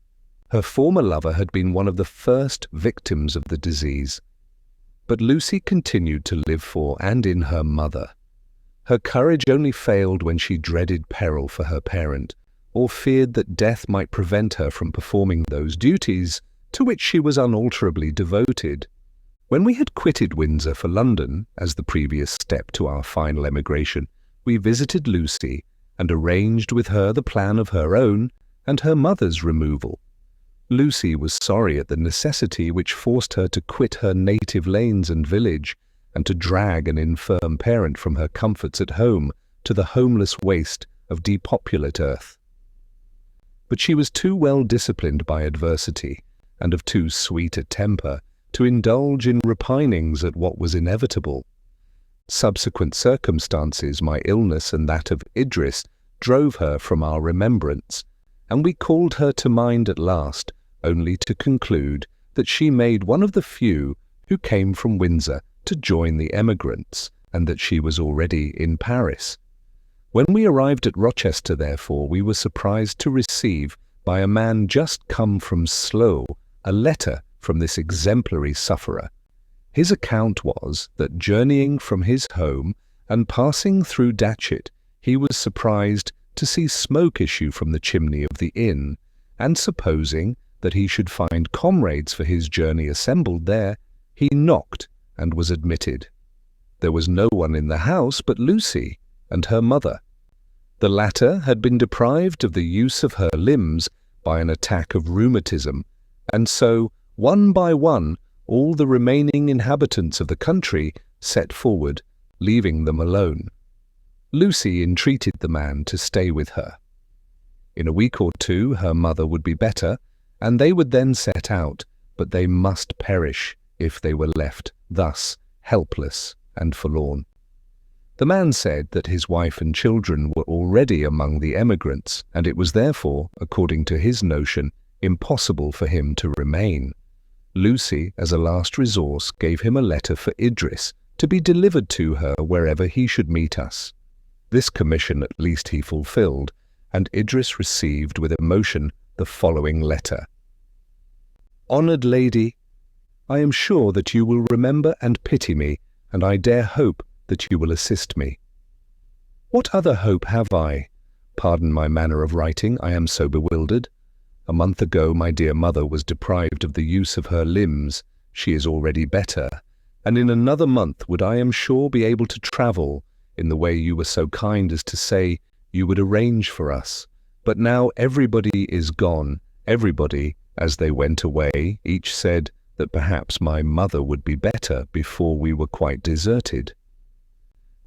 Her former lover had been one of the first victims of the disease. But Lucy continued to live for and in her mother. Her courage only failed when she dreaded peril for her parent, or feared that death might prevent her from performing those duties to which she was unalterably devoted. When we had quitted Windsor for London, as the previous step to our final emigration, we visited Lucy and arranged with her the plan of her own and her mother's removal. Lucy was sorry at the necessity which forced her to quit her native lanes and village, and to drag an infirm parent from her comforts at home to the homeless waste of depopulate earth. But she was too well disciplined by adversity, and of too sweet a temper, to indulge in repinings at what was inevitable. Subsequent circumstances, my illness and that of Idris, drove her from our remembrance, and we called her to mind at last, only to conclude that she made one of the few who came from Windsor to join the emigrants, and that she was already in Paris. When we arrived at Rochester, therefore, we were surprised to receive, by a man just come from Slough, a letter from this exemplary sufferer. His account was that, journeying from his home and passing through Datchet, he was surprised to see smoke issue from the chimney of the inn, and supposing that he should find comrades for his journey assembled there, he knocked and was admitted. There was no one in the house but Lucy and her mother. The latter had been deprived of the use of her limbs by an attack of rheumatism, and so, one by one, all the remaining inhabitants of the country set forward, leaving them alone. Lucy entreated the man to stay with her. In a week or two her mother would be better, and they would then set out, but they must perish if they were left thus helpless and forlorn. The man said that his wife and children were already among the emigrants, and it was therefore, according to his notion, impossible for him to remain. Lucy, as a last resource, gave him a letter for Idris, to be delivered to her wherever he should meet us. This commission at least he fulfilled, and Idris received with emotion the following letter. Honoured Lady, I am sure that you will remember and pity me, and I dare hope that you will assist me. What other hope have I? Pardon my manner of writing, I am so bewildered. A month ago my dear mother was deprived of the use of her limbs. She is already better, and in another month would, I am sure, be able to travel, in the way you were so kind as to say you would arrange for us. But now everybody is gone, everybody, as they went away, each said that perhaps my mother would be better before we were quite deserted.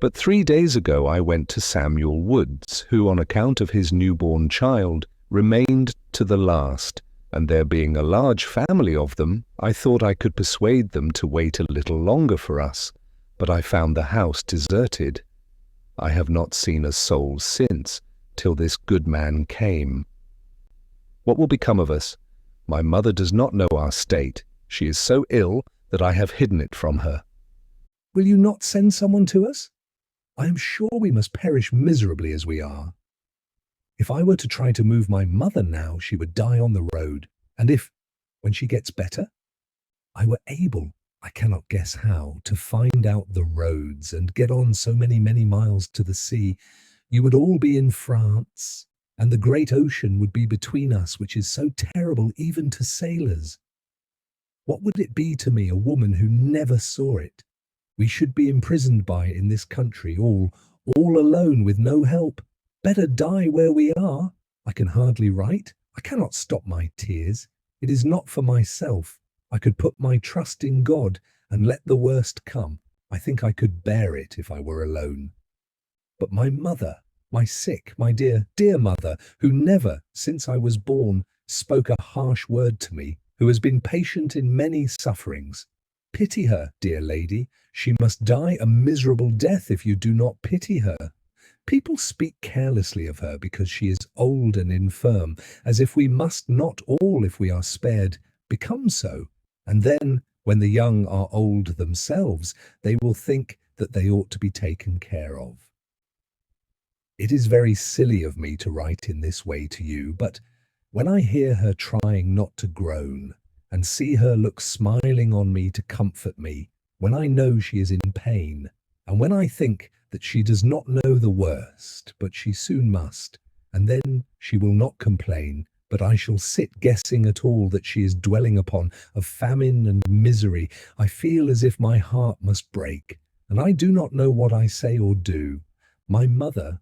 But 3 days ago I went to Samuel Wood's, who, on account of his newborn child, remained to the last, and there being a large family of them, I thought I could persuade them to wait a little longer for us, but I found the house deserted. I have not seen a soul since, till this good man came. What will become of us? My mother does not know our state. She is so ill that I have hidden it from her. Will you not send someone to us? I am sure we must perish miserably as we are. If I were to try to move my mother now, she would die on the road. And if, when she gets better, I were able, I cannot guess how, to find out the roads and get on so many miles to the sea, you would all be in France, and the great ocean would be between us, which is so terrible even to sailors. What would it be to me, a woman who never saw it? We should be imprisoned by it in this country, all alone with no help. Better die where we are. I can hardly write. I cannot stop my tears. It is not for myself. I could put my trust in God and let the worst come. I think I could bear it if I were alone. But my mother, my sick, my dear mother, who never, since I was born, spoke a harsh word to me, who has been patient in many sufferings. Pity her, dear lady. She must die a miserable death if you do not pity her. People speak carelessly of her because she is old and infirm, as if we must not all, if we are spared, become so. And then, when the young are old themselves, they will think that they ought to be taken care of. It is very silly of me to write in this way to you, but when I hear her trying not to groan, and see her look smiling on me to comfort me, when I know she is in pain, and when I think that she does not know the worst, but she soon must, and then she will not complain, but I shall sit guessing at all that she is dwelling upon, of famine and misery, I feel as if my heart must break, and I do not know what I say or do. My mother,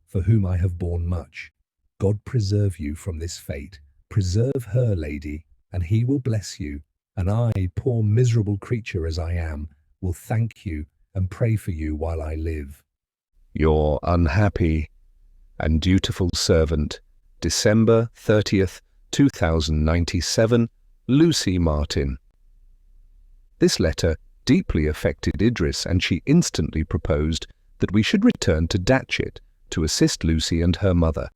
for whom I have borne much, God preserve you from this fate. Preserve her, lady, and he will bless you. And I, poor miserable creature as I am, will thank you and pray for you while I live. Your unhappy and dutiful servant, December 30th, 2097, Lucy Martin. This letter deeply affected Idris, and she instantly proposed that we should return to Datchet to assist Lucy and her mother.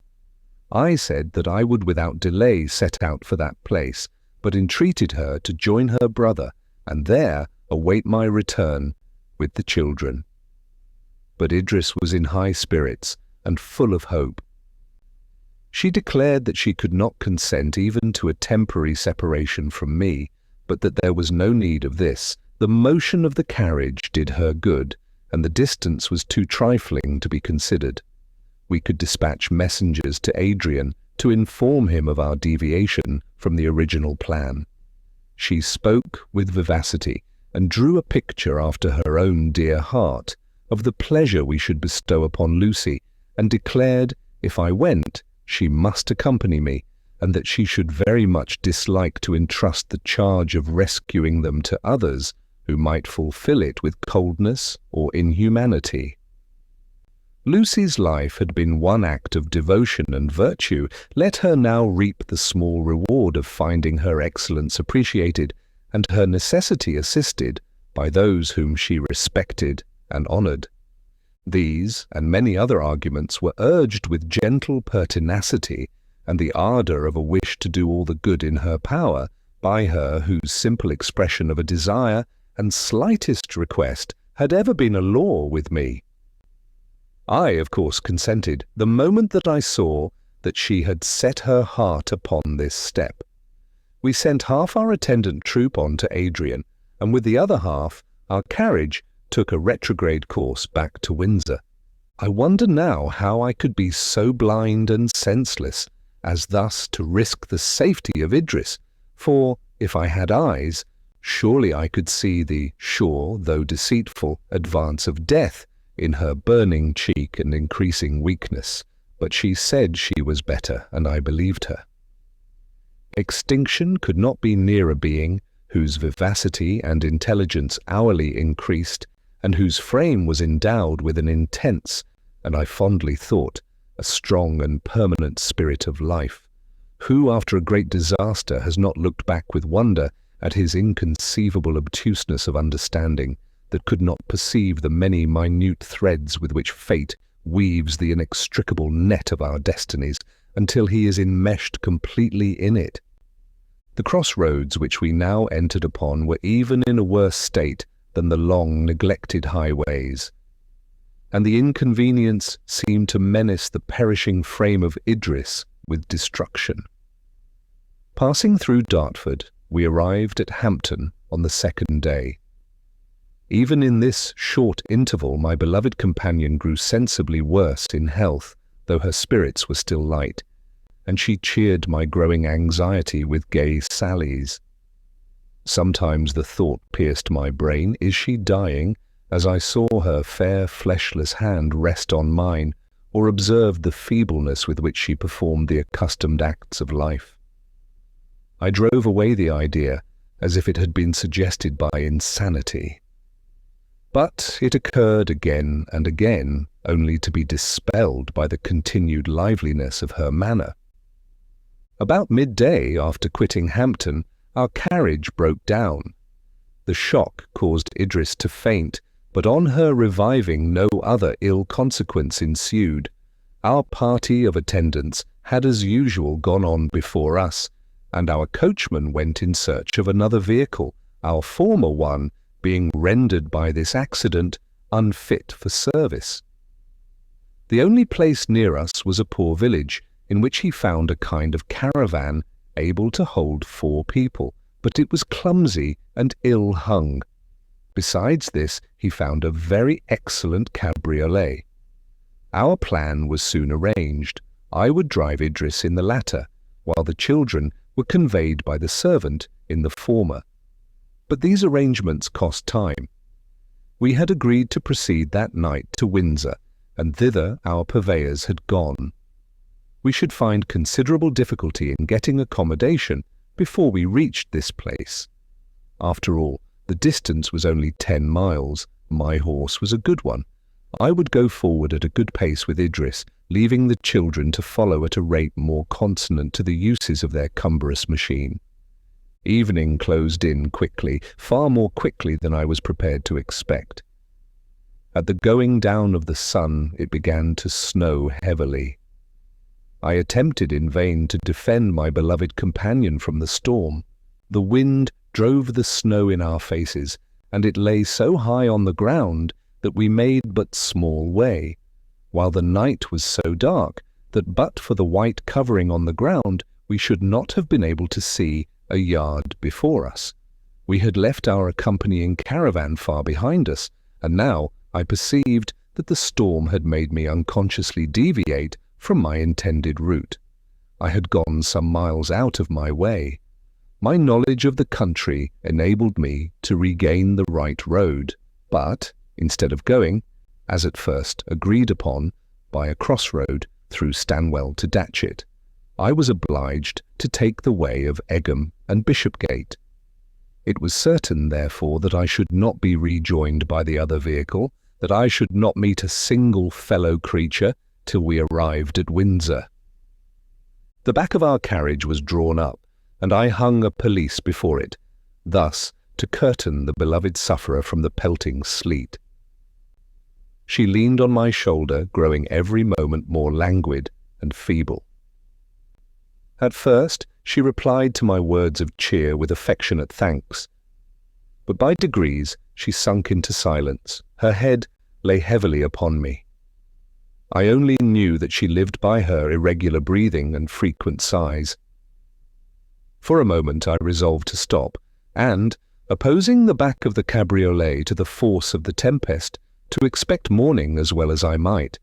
I said that I would without delay set out for that place, but entreated her to join her brother and there await my return with the children. But Idris was in high spirits and full of hope. She declared that she could not consent even to a temporary separation from me, but that there was no need of this. The motion of the carriage did her good, and the distance was too trifling to be considered. We could dispatch messengers to Adrian to inform him of our deviation from the original plan. She spoke with vivacity and drew a picture after her own dear heart of the pleasure we should bestow upon Lucy, and declared if I went, she must accompany me, and that she should very much dislike to entrust the charge of rescuing them to others who might fulfill it with coldness or inhumanity. Lucy's life had been one act of devotion and virtue. Let her now reap the small reward of finding her excellence appreciated and her necessity assisted by those whom she respected and honoured. These and many other arguments were urged with gentle pertinacity and the ardour of a wish to do all the good in her power by her whose simple expression of a desire and slightest request had ever been a law with me. I, of course, consented the moment that I saw that she had set her heart upon this step. We sent half our attendant troop on to Adrian, and with the other half, our carriage took a retrograde course back to Windsor. I wonder now how I could be so blind and senseless as thus to risk the safety of Idris, for, if I had eyes, surely I could see the sure, though deceitful, advance of death in her burning cheek and increasing weakness, but she said she was better, and I believed her. Extinction could not be near a being whose vivacity and intelligence hourly increased, and whose frame was endowed with an intense, and I fondly thought, a strong and permanent spirit of life, who after a great disaster has not looked back with wonder at his inconceivable obtuseness of understanding, that could not perceive the many minute threads with which fate weaves the inextricable net of our destinies until he is enmeshed completely in it. The crossroads which we now entered upon were even in a worse state than the long neglected highways, and the inconvenience seemed to menace the perishing frame of Idris with destruction. Passing through Dartford, we arrived at Hampton on the second day. Even in this short interval, my beloved companion grew sensibly worse in health, though her spirits were still light, and she cheered my growing anxiety with gay sallies. Sometimes the thought pierced my brain, is she dying, as I saw her fair fleshless hand rest on mine, or observed the feebleness with which she performed the accustomed acts of life. I drove away the idea as if it had been suggested by insanity. But it occurred again and again, only to be dispelled by the continued liveliness of her manner. About midday, after quitting Hampton, our carriage broke down. The shock caused Idris to faint, but on her reviving no other ill consequence ensued. Our party of attendants had as usual gone on before us, and our coachman went in search of another vehicle, our former one being rendered by this accident unfit for service. The only place near us was a poor village, in which he found a kind of caravan able to hold 4 people, but it was clumsy and ill hung. Besides this, he found a very excellent cabriolet. Our plan was soon arranged. I would drive Idris in the latter, while the children were conveyed by the servant in the former. But these arrangements cost time. We had agreed to proceed that night to Windsor, and thither our purveyors had gone. We should find considerable difficulty in getting accommodation before we reached this place. After all, the distance was only 10 miles. My horse was a good one. I would go forward at a good pace with Idris, leaving the children to follow at a rate more consonant to the uses of their cumbrous machine. Evening closed in quickly, far more quickly than I was prepared to expect. At the going down of the sun, it began to snow heavily. I attempted in vain to defend my beloved companion from the storm. The wind drove the snow in our faces, and it lay so high on the ground that we made but small way, while the night was so dark that but for the white covering on the ground we should not have been able to see a yard before us. We had left our accompanying caravan far behind us, and now I perceived that the storm had made me unconsciously deviate from my intended route. I had gone some miles out of my way. My knowledge of the country enabled me to regain the right road, but instead of going, as at first agreed upon, by a crossroad through Stanwell to Datchet, I was obliged to take the way of Egham and Bishopgate. It was certain, therefore, that I should not be rejoined by the other vehicle, that I should not meet a single fellow creature till we arrived at Windsor. The back of our carriage was drawn up, and I hung a pelisse before it, thus to curtain the beloved sufferer from the pelting sleet. She leaned on my shoulder, growing every moment more languid and feeble. At first, she replied to my words of cheer with affectionate thanks, but by degrees she sunk into silence. Her head lay heavily upon me. I only knew that she lived by her irregular breathing and frequent sighs. For a moment I resolved to stop, and, opposing the back of the cabriolet to the force of the tempest, to expect morning as well as I might.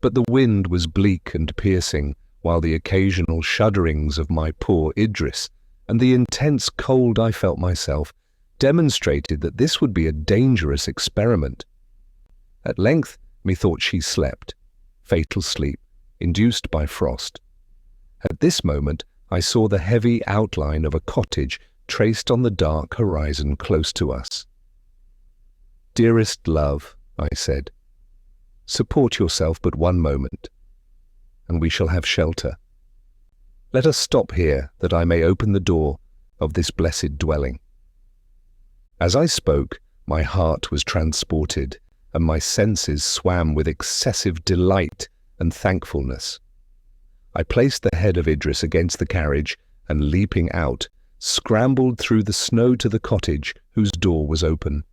But the wind was bleak and piercing, while the occasional shudderings of my poor Idris, and the intense cold I felt myself, demonstrated that this would be a dangerous experiment. At length, methought she slept, fatal sleep, induced by frost. At this moment, I saw the heavy outline of a cottage traced on the dark horizon close to us. "Dearest love," I said, "support yourself but one moment, and we shall have shelter. Let us stop here, that I may open the door of this blessed dwelling." As I spoke, my heart was transported, and my senses swam with excessive delight and thankfulness. I placed the head of Idris against the carriage, and leaping out, scrambled through the snow to the cottage, whose door was open.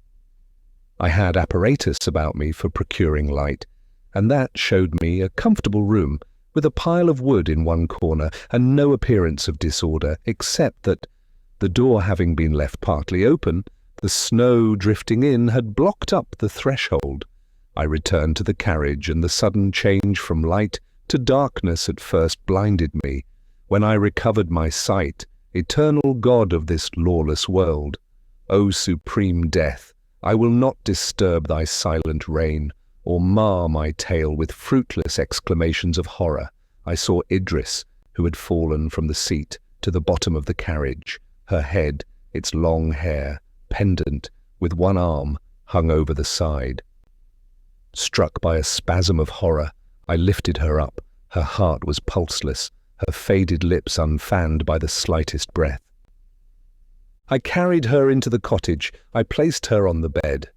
I had apparatus about me for procuring light, and that showed me a comfortable room, with a pile of wood in one corner, and no appearance of disorder, except that, the door having been left partly open, the snow drifting in had blocked up the threshold. I returned to the carriage, and the sudden change from light to darkness at first blinded me. When I recovered my sight, eternal God of this lawless world, O supreme death, I will not disturb thy silent reign, or mar my tale with fruitless exclamations of horror. I saw Idris, who had fallen from the seat to the bottom of the carriage, her head, its long hair, pendant, with one arm, hung over the side. Struck by a spasm of horror, I lifted her up. Her heart was pulseless, her faded lips unfanned by the slightest breath. I carried her into the cottage. I placed her on the bed.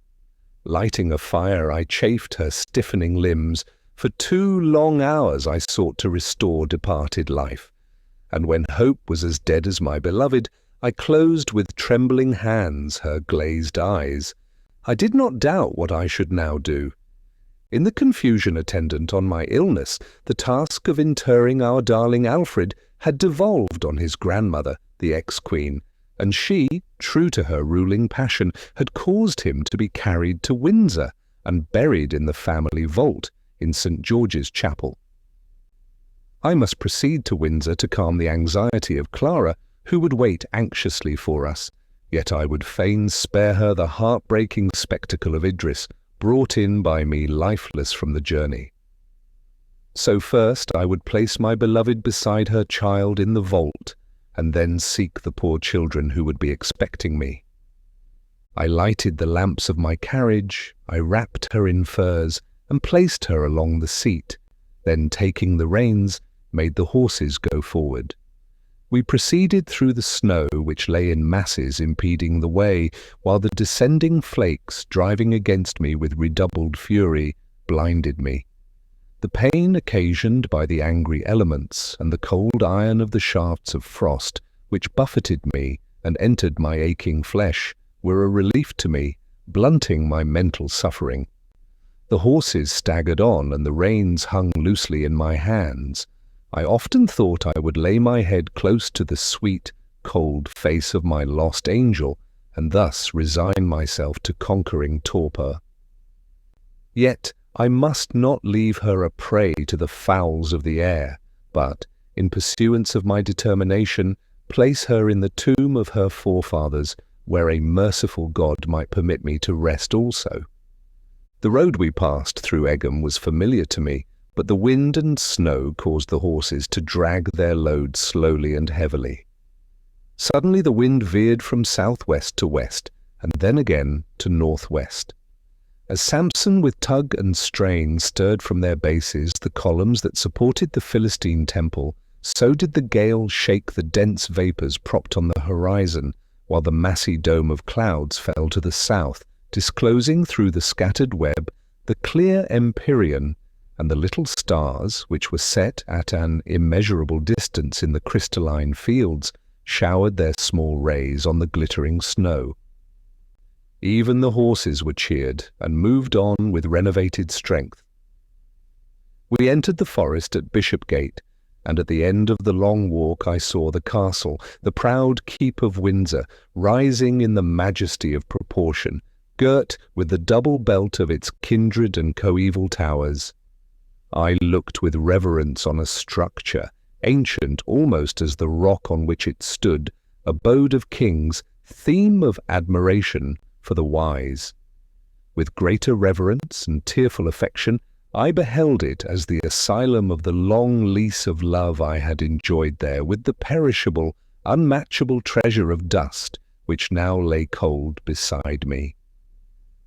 Lighting a fire, I chafed her stiffening limbs. For 2 long hours I sought to restore departed life, and when hope was as dead as my beloved, I closed with trembling hands her glazed eyes. I did not doubt what I should now do. In the confusion attendant on my illness, the task of interring our darling Alfred had devolved on his grandmother, the ex-queen, and she, true to her ruling passion, had caused him to be carried to Windsor and buried in the family vault in St. George's Chapel. I must proceed to Windsor to calm the anxiety of Clara, who would wait anxiously for us, yet I would fain spare her the heartbreaking spectacle of Idris, brought in by me lifeless from the journey. So first I would place my beloved beside her child in the vault, and then seek the poor children who would be expecting me. I lighted the lamps of my carriage, I wrapped her in furs, and placed her along the seat, then taking the reins, made the horses go forward. We proceeded through the snow which lay in masses impeding the way, while the descending flakes, driving against me with redoubled fury, blinded me. The pain occasioned by the angry elements and the cold iron of the shafts of frost, which buffeted me and entered my aching flesh, were a relief to me, blunting my mental suffering. The horses staggered on, and the reins hung loosely in my hands. I often thought I would lay my head close to the sweet, cold face of my lost angel, and thus resign myself to conquering torpor. Yet I must not leave her a prey to the fowls of the air, but, in pursuance of my determination, place her in the tomb of her forefathers, where a merciful God might permit me to rest also. The road we passed through Egham was familiar to me, but the wind and snow caused the horses to drag their load slowly and heavily. Suddenly the wind veered from southwest to west, and then again to northwest. As Samson with tug and strain stirred from their bases the columns that supported the Philistine temple, so did the gale shake the dense vapors propped on the horizon, while the massy dome of clouds fell to the south, disclosing through the scattered web the clear empyrean and the little stars, which were set at an immeasurable distance in the crystalline fields, showered their small rays on the glittering snow. Even the horses were cheered and moved on with renovated strength. We entered the forest at Bishopgate, and at the end of the long walk I saw the castle, the proud keep of Windsor, rising in the majesty of proportion, girt with the double belt of its kindred and coeval towers. I looked with reverence on a structure, ancient almost as the rock on which it stood, abode of kings, theme of admiration for the wise. With greater reverence and tearful affection, I beheld it as the asylum of the long lease of love I had enjoyed there, with the perishable, unmatchable treasure of dust, which now lay cold beside me.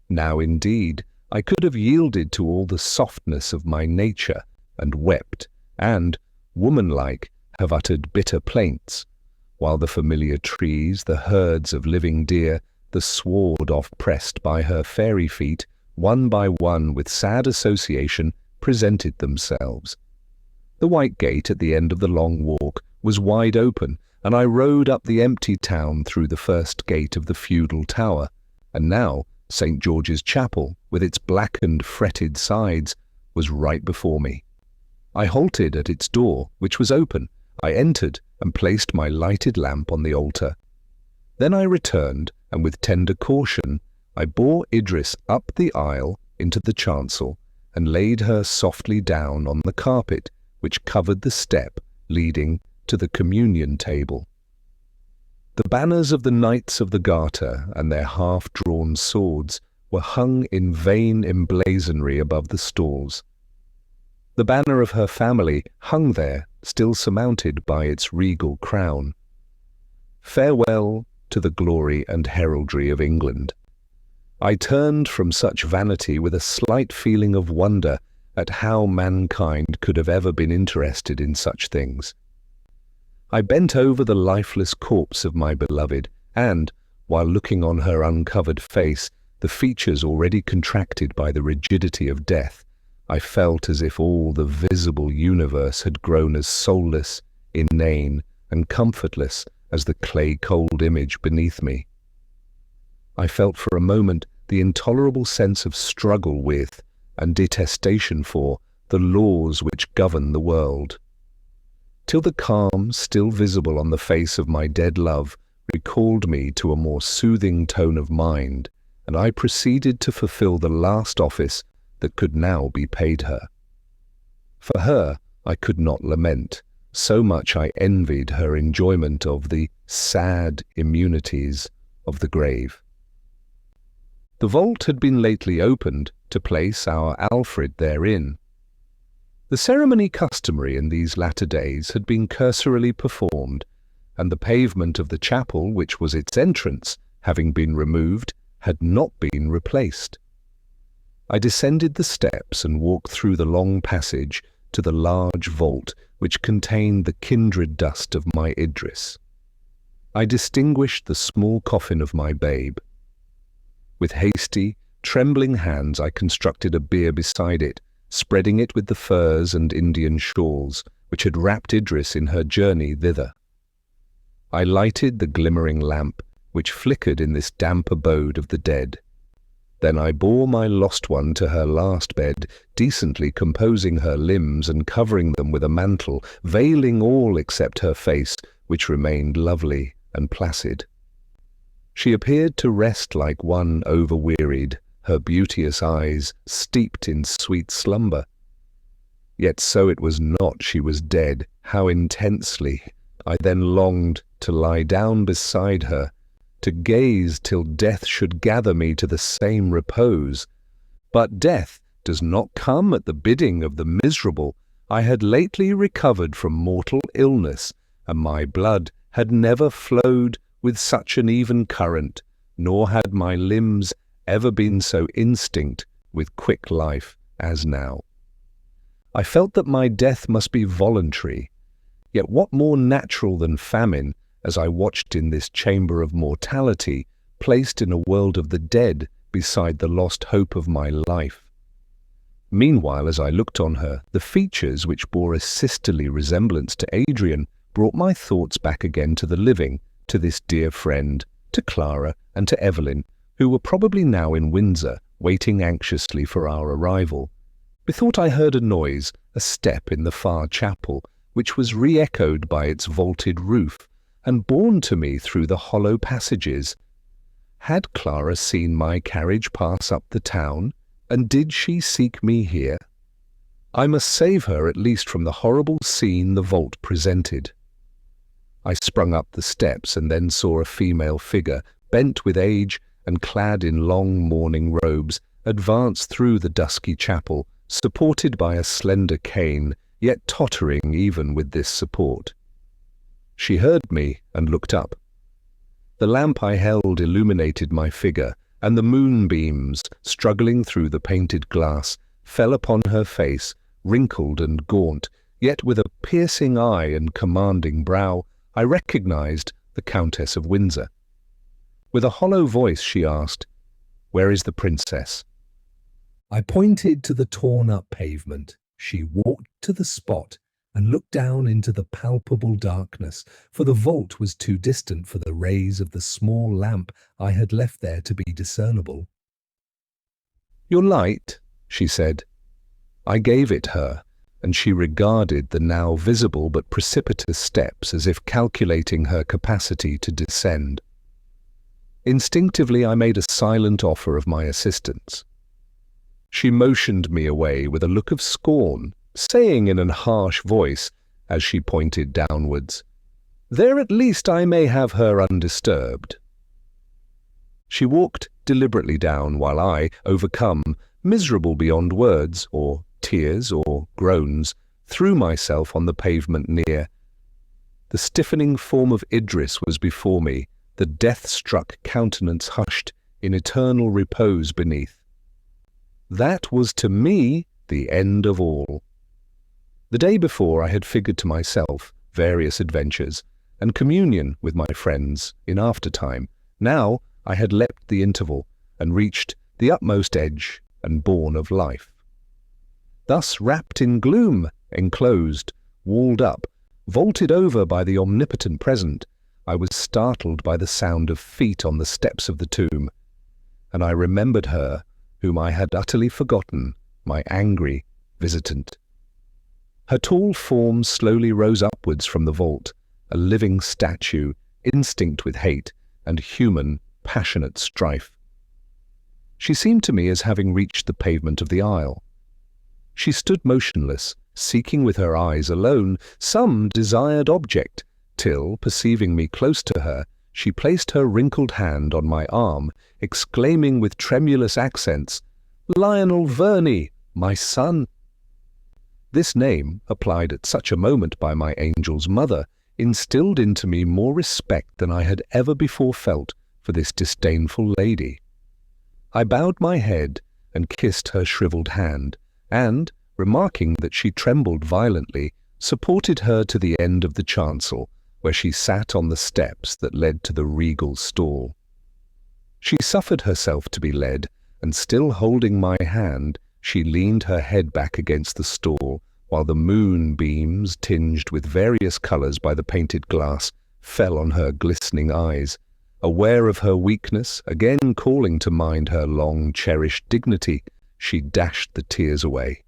Now, indeed, I could have yielded to all the softness of my nature, and wept, and, womanlike, have uttered bitter plaints, while the familiar trees, the herds of living deer, the sward oft pressed by her fairy feet, one by one with sad association, presented themselves. The white gate at the end of the long walk was wide open, and I rode up the empty town through the first gate of the feudal tower, and now St. George's Chapel, with its blackened, fretted sides, was right before me. I halted at its door, which was open. I entered and placed my lighted lamp on the altar. Then I returned, and with tender caution, I bore Idris up the aisle into the chancel, and laid her softly down on the carpet which covered the step leading to the communion table. The banners of the Knights of the Garter and their half-drawn swords were hung in vain emblazonry above the stalls. The banner of her family hung there, still surmounted by its regal crown. Farewell to the glory and heraldry of England. I turned from such vanity with a slight feeling of wonder at how mankind could have ever been interested in such things. I bent over the lifeless corpse of my beloved, and, while looking on her uncovered face, the features already contracted by the rigidity of death, I felt as if all the visible universe had grown as soulless, inane, and comfortless as the clay-cold image beneath me. I felt for a moment the intolerable sense of struggle with, and detestation for, the laws which govern the world. Till the calm, still visible on the face of my dead love, recalled me to a more soothing tone of mind, and I proceeded to fulfill the last office that could now be paid her. For her I could not lament, so much I envied her enjoyment of the sad immunities of the grave. The vault had been lately opened to place our Alfred therein. The ceremony customary in these latter days had been cursorily performed, and the pavement of the chapel, which was its entrance, having been removed, had not been replaced. I descended the steps and walked through the long passage to the large vault which contained the kindred dust of my Idris. I distinguished the small coffin of my babe. With hasty, trembling hands I constructed a bier beside it, spreading it with the furs and Indian shawls which had wrapped Idris in her journey thither. I lighted the glimmering lamp which flickered in this damp abode of the dead. Then I bore my lost one to her last bed, decently composing her limbs and covering them with a mantle, veiling all except her face, which remained lovely and placid. She appeared to rest like one overwearied, her beauteous eyes steeped in sweet slumber. Yet so it was not, she was dead. How intensely! I then longed to lie down beside her, to gaze till death should gather me to the same repose. But death does not come at the bidding of the miserable. I had lately recovered from mortal illness, and my blood had never flowed with such an even current, nor had my limbs ever been so instinct with quick life as now. I felt that my death must be voluntary, yet what more natural than famine, as I watched in this chamber of mortality, placed in a world of the dead beside the lost hope of my life. Meanwhile, as I looked on her, the features which bore a sisterly resemblance to Adrian brought my thoughts back again to the living, to this dear friend, to Clara and to Evelyn, who were probably now in Windsor, waiting anxiously for our arrival. Methought I heard a noise, a step in the far chapel, which was re-echoed by its vaulted roof, and borne to me through the hollow passages. Had Clara seen my carriage pass up the town, and did she seek me here? I must save her at least from the horrible scene the vault presented. I sprung up the steps and then saw a female figure, bent with age and clad in long mourning robes, advance through the dusky chapel, supported by a slender cane, yet tottering even with this support. She heard me and looked up. The lamp I held illuminated my figure, and the moonbeams, struggling through the painted glass, fell upon her face, wrinkled and gaunt, yet with a piercing eye and commanding brow. I recognized the Countess of Windsor. With a hollow voice she asked, "Where is the princess?" I pointed to the torn-up pavement. She walked to the spot and looked down into the palpable darkness, for the vault was too distant for the rays of the small lamp I had left there to be discernible. "Your light," she said. I gave it her, and she regarded the now visible but precipitous steps as if calculating her capacity to descend. Instinctively I made a silent offer of my assistance. She motioned me away with a look of scorn, saying in a harsh voice, as she pointed downwards, "There at least I may have her undisturbed." She walked deliberately down while I, overcome, miserable beyond words, or tears, or groans, threw myself on the pavement near. The stiffening form of Idris was before me, the death-struck countenance hushed in eternal repose beneath. That was to me the end of all. The day before I had figured to myself various adventures and communion with my friends in after-time. Now I had leapt the interval and reached the utmost edge and bourne of life. Thus wrapped in gloom, enclosed, walled up, vaulted over by the omnipotent present, I was startled by the sound of feet on the steps of the tomb, and I remembered her whom I had utterly forgotten, my angry visitant. Her tall form slowly rose upwards from the vault, a living statue, instinct with hate and human, passionate strife. She seemed to me as having reached the pavement of the aisle. She stood motionless, seeking with her eyes alone some desired object, till, perceiving me close to her, she placed her wrinkled hand on my arm, exclaiming with tremulous accents, "Lionel Verney, my son!" This name, applied at such a moment by my angel's mother, instilled into me more respect than I had ever before felt for this disdainful lady. I bowed my head and kissed her shriveled hand, and, remarking that she trembled violently, supported her to the end of the chancel, where she sat on the steps that led to the regal stall. She suffered herself to be led, and still holding my hand, she leaned her head back against the stall, while the moonbeams, tinged with various colours by the painted glass, fell on her glistening eyes. Aware of her weakness, again calling to mind her long-cherished dignity, she dashed the tears away.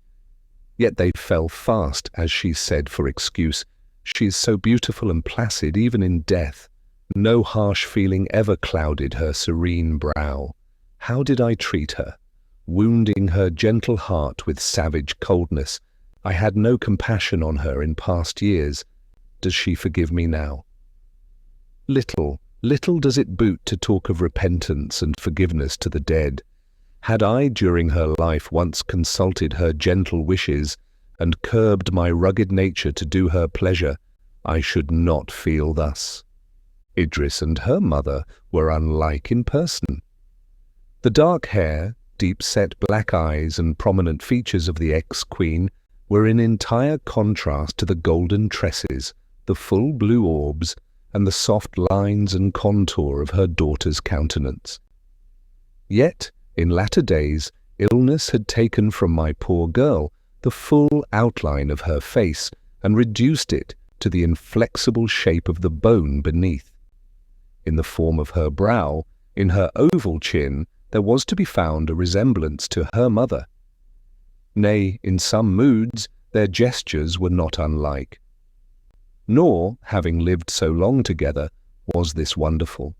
Yet they fell fast as she said for excuse, "She is so beautiful and placid even in death. No harsh feeling ever clouded her serene brow. How did I treat her? Wounding her gentle heart with savage coldness. I had no compassion on her in past years. Does she forgive me now? Little does it boot to talk of repentance and forgiveness to the dead. Had I during her life once consulted her gentle wishes and curbed my rugged nature to do her pleasure, I should not feel thus." Idris and her mother were unlike in person. The dark hair, deep-set black eyes and prominent features of the ex-queen were in entire contrast to the golden tresses, the full blue orbs, and the soft lines and contour of her daughter's countenance. Yet, in latter days, illness had taken from my poor girl the full outline of her face and reduced it to the inflexible shape of the bone beneath. In the form of her brow, in her oval chin, there was to be found a resemblance to her mother. Nay, in some moods, their gestures were not unlike. Nor, having lived so long together, was this wonderful.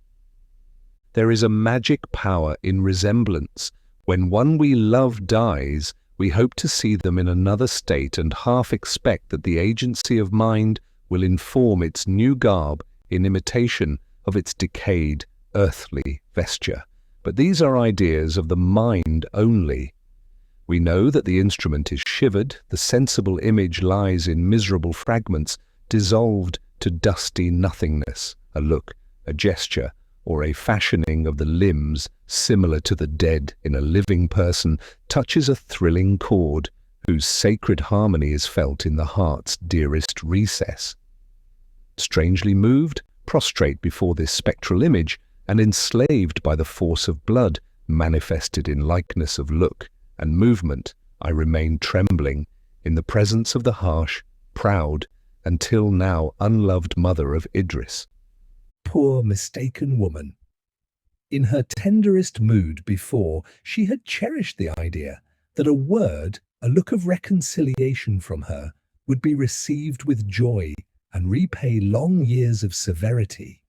There is a magic power in resemblance. When one we love dies, we hope to see them in another state and half expect that the agency of mind will inform its new garb in imitation of its decayed, earthly vesture. But these are ideas of the mind only. We know that the instrument is shivered, the sensible image lies in miserable fragments, dissolved to dusty nothingness, a look, a gesture, or a fashioning of the limbs similar to the dead in a living person touches a thrilling chord whose sacred harmony is felt in the heart's dearest recess. Strangely moved, prostrate before this spectral image, and enslaved by the force of blood manifested in likeness of look and movement, I remained trembling in the presence of the harsh, proud, until now unloved mother of Idris. Poor mistaken woman. In her tenderest mood before, she had cherished the idea that a word, a look of reconciliation from her, would be received with joy and repay long years of severity.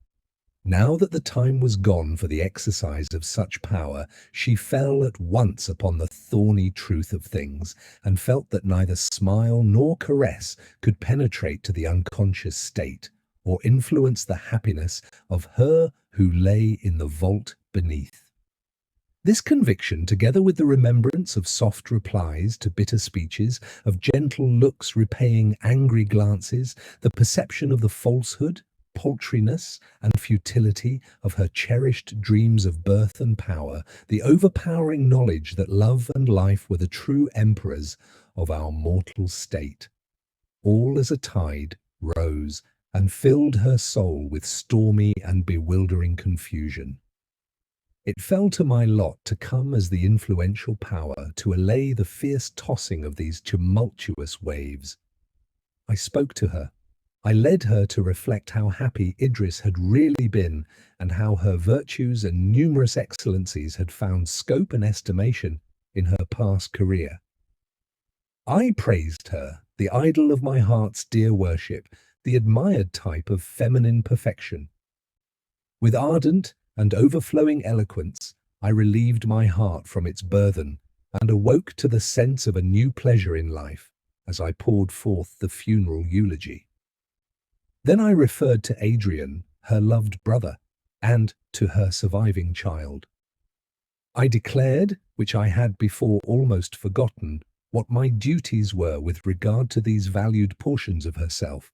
Now that the time was gone for the exercise of such power, she fell at once upon the thorny truth of things, and felt that neither smile nor caress could penetrate to the unconscious state, or influence the happiness of her who lay in the vault beneath. This conviction, together with the remembrance of soft replies to bitter speeches, of gentle looks repaying angry glances, the perception of the falsehood, paltriness, and futility of her cherished dreams of birth and power, the overpowering knowledge that love and life were the true emperors of our mortal state, all as a tide rose and filled her soul with stormy and bewildering confusion. It fell to my lot to come as the influential power to allay the fierce tossing of these tumultuous waves. I spoke to her. I led her to reflect how happy Idris had really been, and how her virtues and numerous excellencies had found scope and estimation in her past career. I praised her, the idol of my heart's dear worship, the admired type of feminine perfection. With ardent and overflowing eloquence, I relieved my heart from its burthen and awoke to the sense of a new pleasure in life as I poured forth the funeral eulogy. Then I referred to Adrian, her loved brother, and to her surviving child. I declared, which I had before almost forgotten, what my duties were with regard to these valued portions of herself,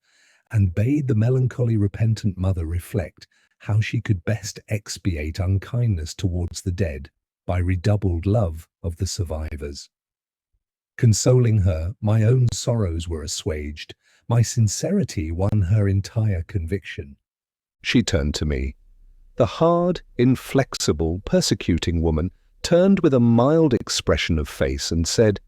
and bade the melancholy repentant mother reflect how she could best expiate unkindness towards the dead by redoubled love of the survivors. Consoling her, my own sorrows were assuaged, my sincerity won her entire conviction. She turned to me. The hard, inflexible, persecuting woman turned with a mild expression of face and said,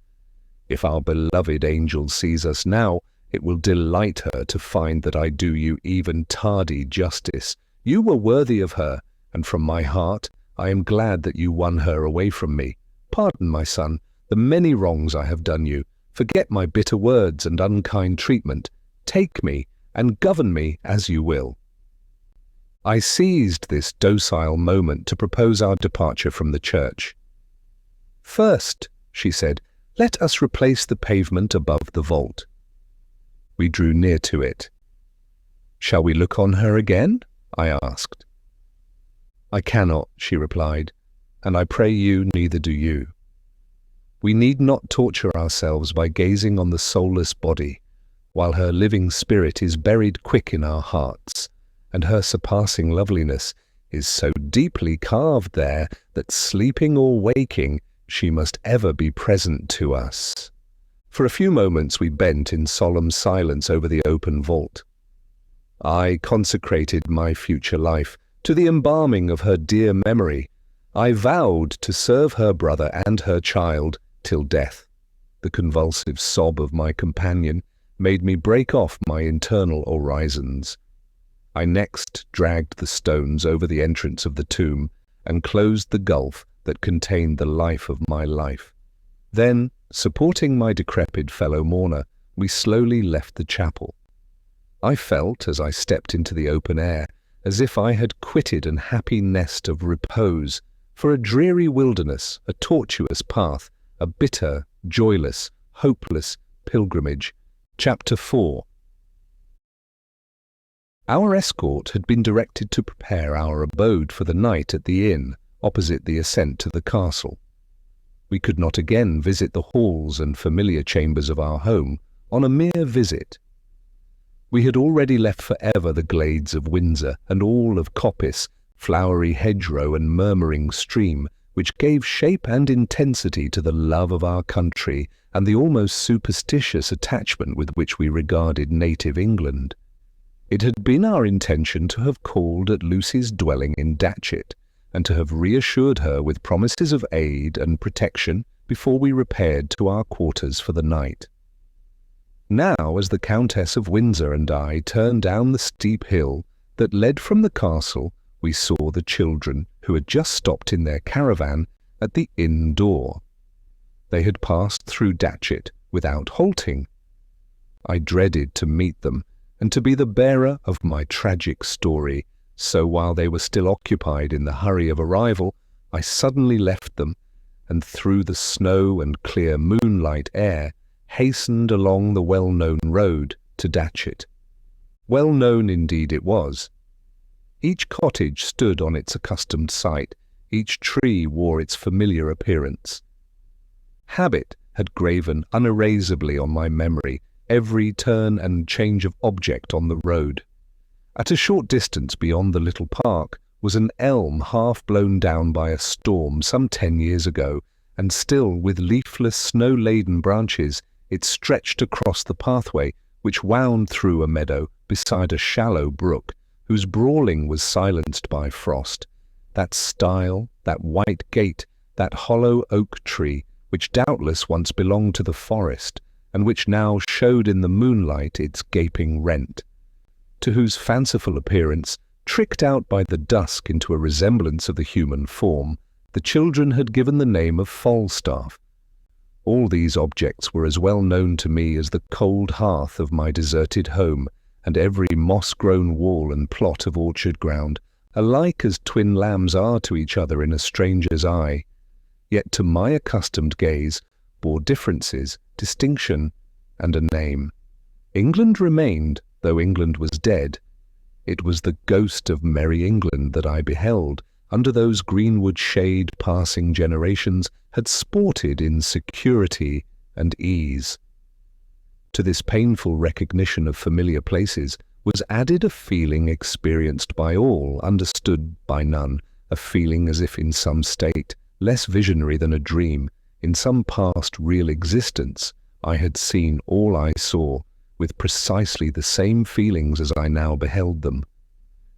"If our beloved angel sees us now, it will delight her to find that I do you even tardy justice. You were worthy of her, and from my heart I am glad that you won her away from me. Pardon, my son, the many wrongs I have done you. Forget my bitter words and unkind treatment. Take me and govern me as you will." I seized this docile moment to propose our departure from the church. "First," she said, "let us replace the pavement above the vault." We drew near to it. "Shall we look on her again?" I asked. "I cannot," she replied, "and I pray you neither do you. We need not torture ourselves by gazing on the soulless body, while her living spirit is buried quick in our hearts, and her surpassing loveliness is so deeply carved there that, sleeping or waking, she must ever be present to us." For a few moments we bent in solemn silence over the open vault. I consecrated my future life to the embalming of her dear memory. I vowed to serve her brother and her child till death. The convulsive sob of my companion made me break off my internal orisons. I next dragged the stones over the entrance of the tomb and closed the gulf that contained the life of my life. Then, supporting my decrepit fellow mourner, we slowly left the chapel. I felt, as I stepped into the open air, as if I had quitted an happy nest of repose for a dreary wilderness, a tortuous path, a bitter, joyless, hopeless pilgrimage. Chapter 4. Our escort had been directed to prepare our abode for the night at the inn opposite the ascent to the castle. We could not again visit the halls and familiar chambers of our home on a mere visit. We had already left forever the glades of Windsor and all of coppice, flowery hedgerow and murmuring stream, which gave shape and intensity to the love of our country and the almost superstitious attachment with which we regarded native England. It had been our intention to have called at Lucy's dwelling in Datchet, and to have reassured her with promises of aid and protection before we repaired to our quarters for the night. Now, as the Countess of Windsor and I turned down the steep hill that led from the castle, we saw the children, who had just stopped in their caravan, at the inn door. They had passed through Datchet without halting. I dreaded to meet them, and to be the bearer of my tragic story, so while they were still occupied in the hurry of arrival, I suddenly left them, and through the snow and clear moonlight air hastened along the well-known road to Datchet. Well known indeed it was. Each cottage stood on its accustomed site, each tree wore its familiar appearance. Habit had graven unerasably on my memory every turn and change of object on the road. At a short distance beyond the little park was an elm half blown down by a storm some 10 years ago, and still with leafless, snow-laden branches it stretched across the pathway which wound through a meadow beside a shallow brook, whose brawling was silenced by frost. That stile, that white gate, that hollow oak tree, which doubtless once belonged to the forest, and which now showed in the moonlight its gaping rent, to whose fanciful appearance, tricked out by the dusk into a resemblance of the human form, the children had given the name of Falstaff. All these objects were as well known to me as the cold hearth of my deserted home, and every moss-grown wall and plot of orchard ground, alike as twin lambs are to each other in a stranger's eye, yet to my accustomed gaze bore differences, distinction, and a name. England remained, though England was dead. It was the ghost of merry England that I beheld, under those greenwood shade passing generations had sported in security and ease. To this painful recognition of familiar places was added a feeling experienced by all, understood by none, a feeling as if in some state, less visionary than a dream, in some past real existence, I had seen all I saw, with precisely the same feelings as I now beheld them,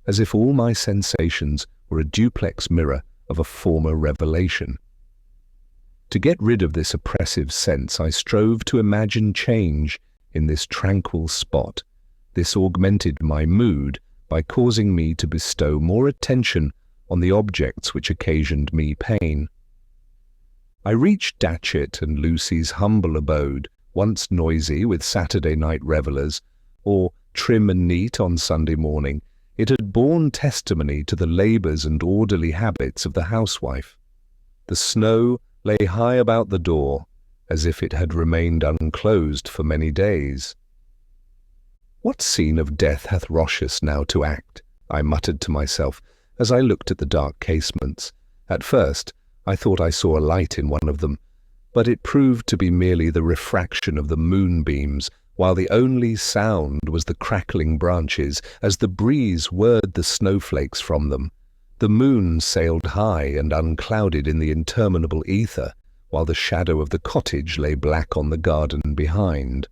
as if all my sensations were a duplex mirror of a former revelation. To get rid of this oppressive sense, I strove to imagine change in this tranquil spot. This augmented my mood by causing me to bestow more attention on the objects which occasioned me pain. I reached Datchet and Lucy's humble abode, once noisy with Saturday night revellers, or trim and neat on Sunday morning. It had borne testimony to the labours and orderly habits of the housewife. The snow lay high about the door, as if it had remained unclosed for many days. "What scene of death hath Rochus now to act?" I muttered to myself, as I looked at the dark casements. At first, I thought I saw a light in one of them, but it proved to be merely the refraction of the moonbeams, while the only sound was the crackling branches as the breeze whirred the snowflakes from them. The moon sailed high and unclouded in the interminable ether, while the shadow of the cottage lay black on the garden behind.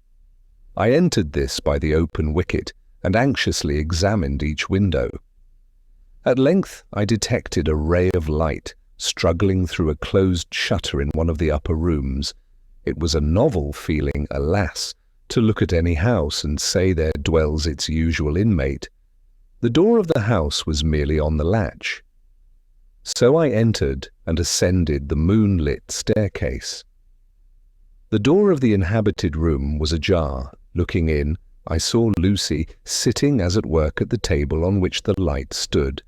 I entered this by the open wicket and anxiously examined each window. At length I detected a ray of light struggling through a closed shutter in one of the upper rooms. It was a novel feeling, alas, to look at any house and say there dwells its usual inmate. The door of the house was merely on the latch. So I entered and ascended the moonlit staircase. The door of the inhabited room was ajar. Looking in, I saw Lucy sitting as at work at the table on which the light stood.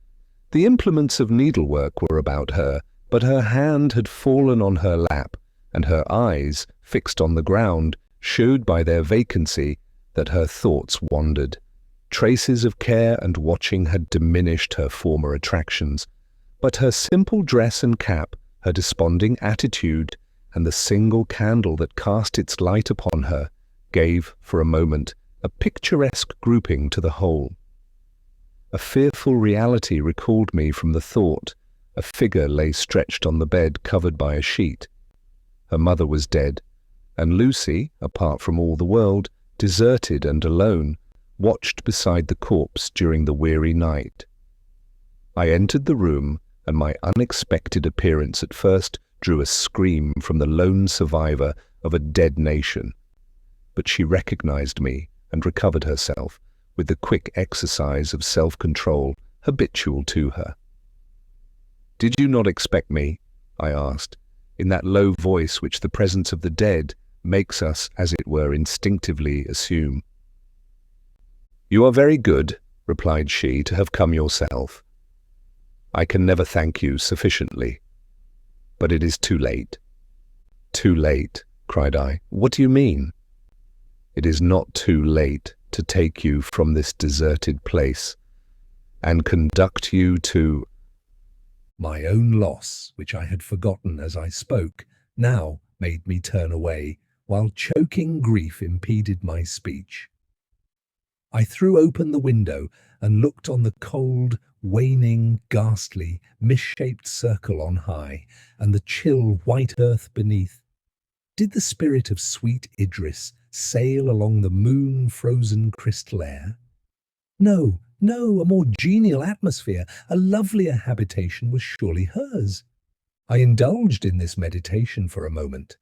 The implements of needlework were about her, but her hand had fallen on her lap, and her eyes, fixed on the ground, showed by their vacancy that her thoughts wandered. Traces of care and watching had diminished her former attractions, but her simple dress and cap, her desponding attitude, and the single candle that cast its light upon her, gave, for a moment, a picturesque grouping to the whole. A fearful reality recalled me from the thought. A figure lay stretched on the bed, covered by a sheet. Her mother was dead, and Lucy, apart from all the world, deserted and alone, watched beside the corpse during the weary night. I entered the room, and my unexpected appearance at first drew a scream from the lone survivor of a dead nation. But she recognized me and recovered herself, with the quick exercise of self-control habitual to her. "Did you not expect me?" I asked, in that low voice which the presence of the dead makes us, as it were, instinctively assume. "You are very good," replied she, "to have come yourself. I can never thank you sufficiently. But it is too late." "Too late?" cried I. "What do you mean?" "It is not too late to take you from this deserted place and conduct you to—" My own loss, which I had forgotten as I spoke, now made me turn away, while choking grief impeded my speech. I threw open the window and looked on the cold, waning, ghastly, misshaped circle on high, and the chill white earth beneath. Did the spirit of sweet Idris sail along the moon-frozen crystal air? No, no, a more genial atmosphere, a lovelier habitation was surely hers. I indulged in this meditation for a moment,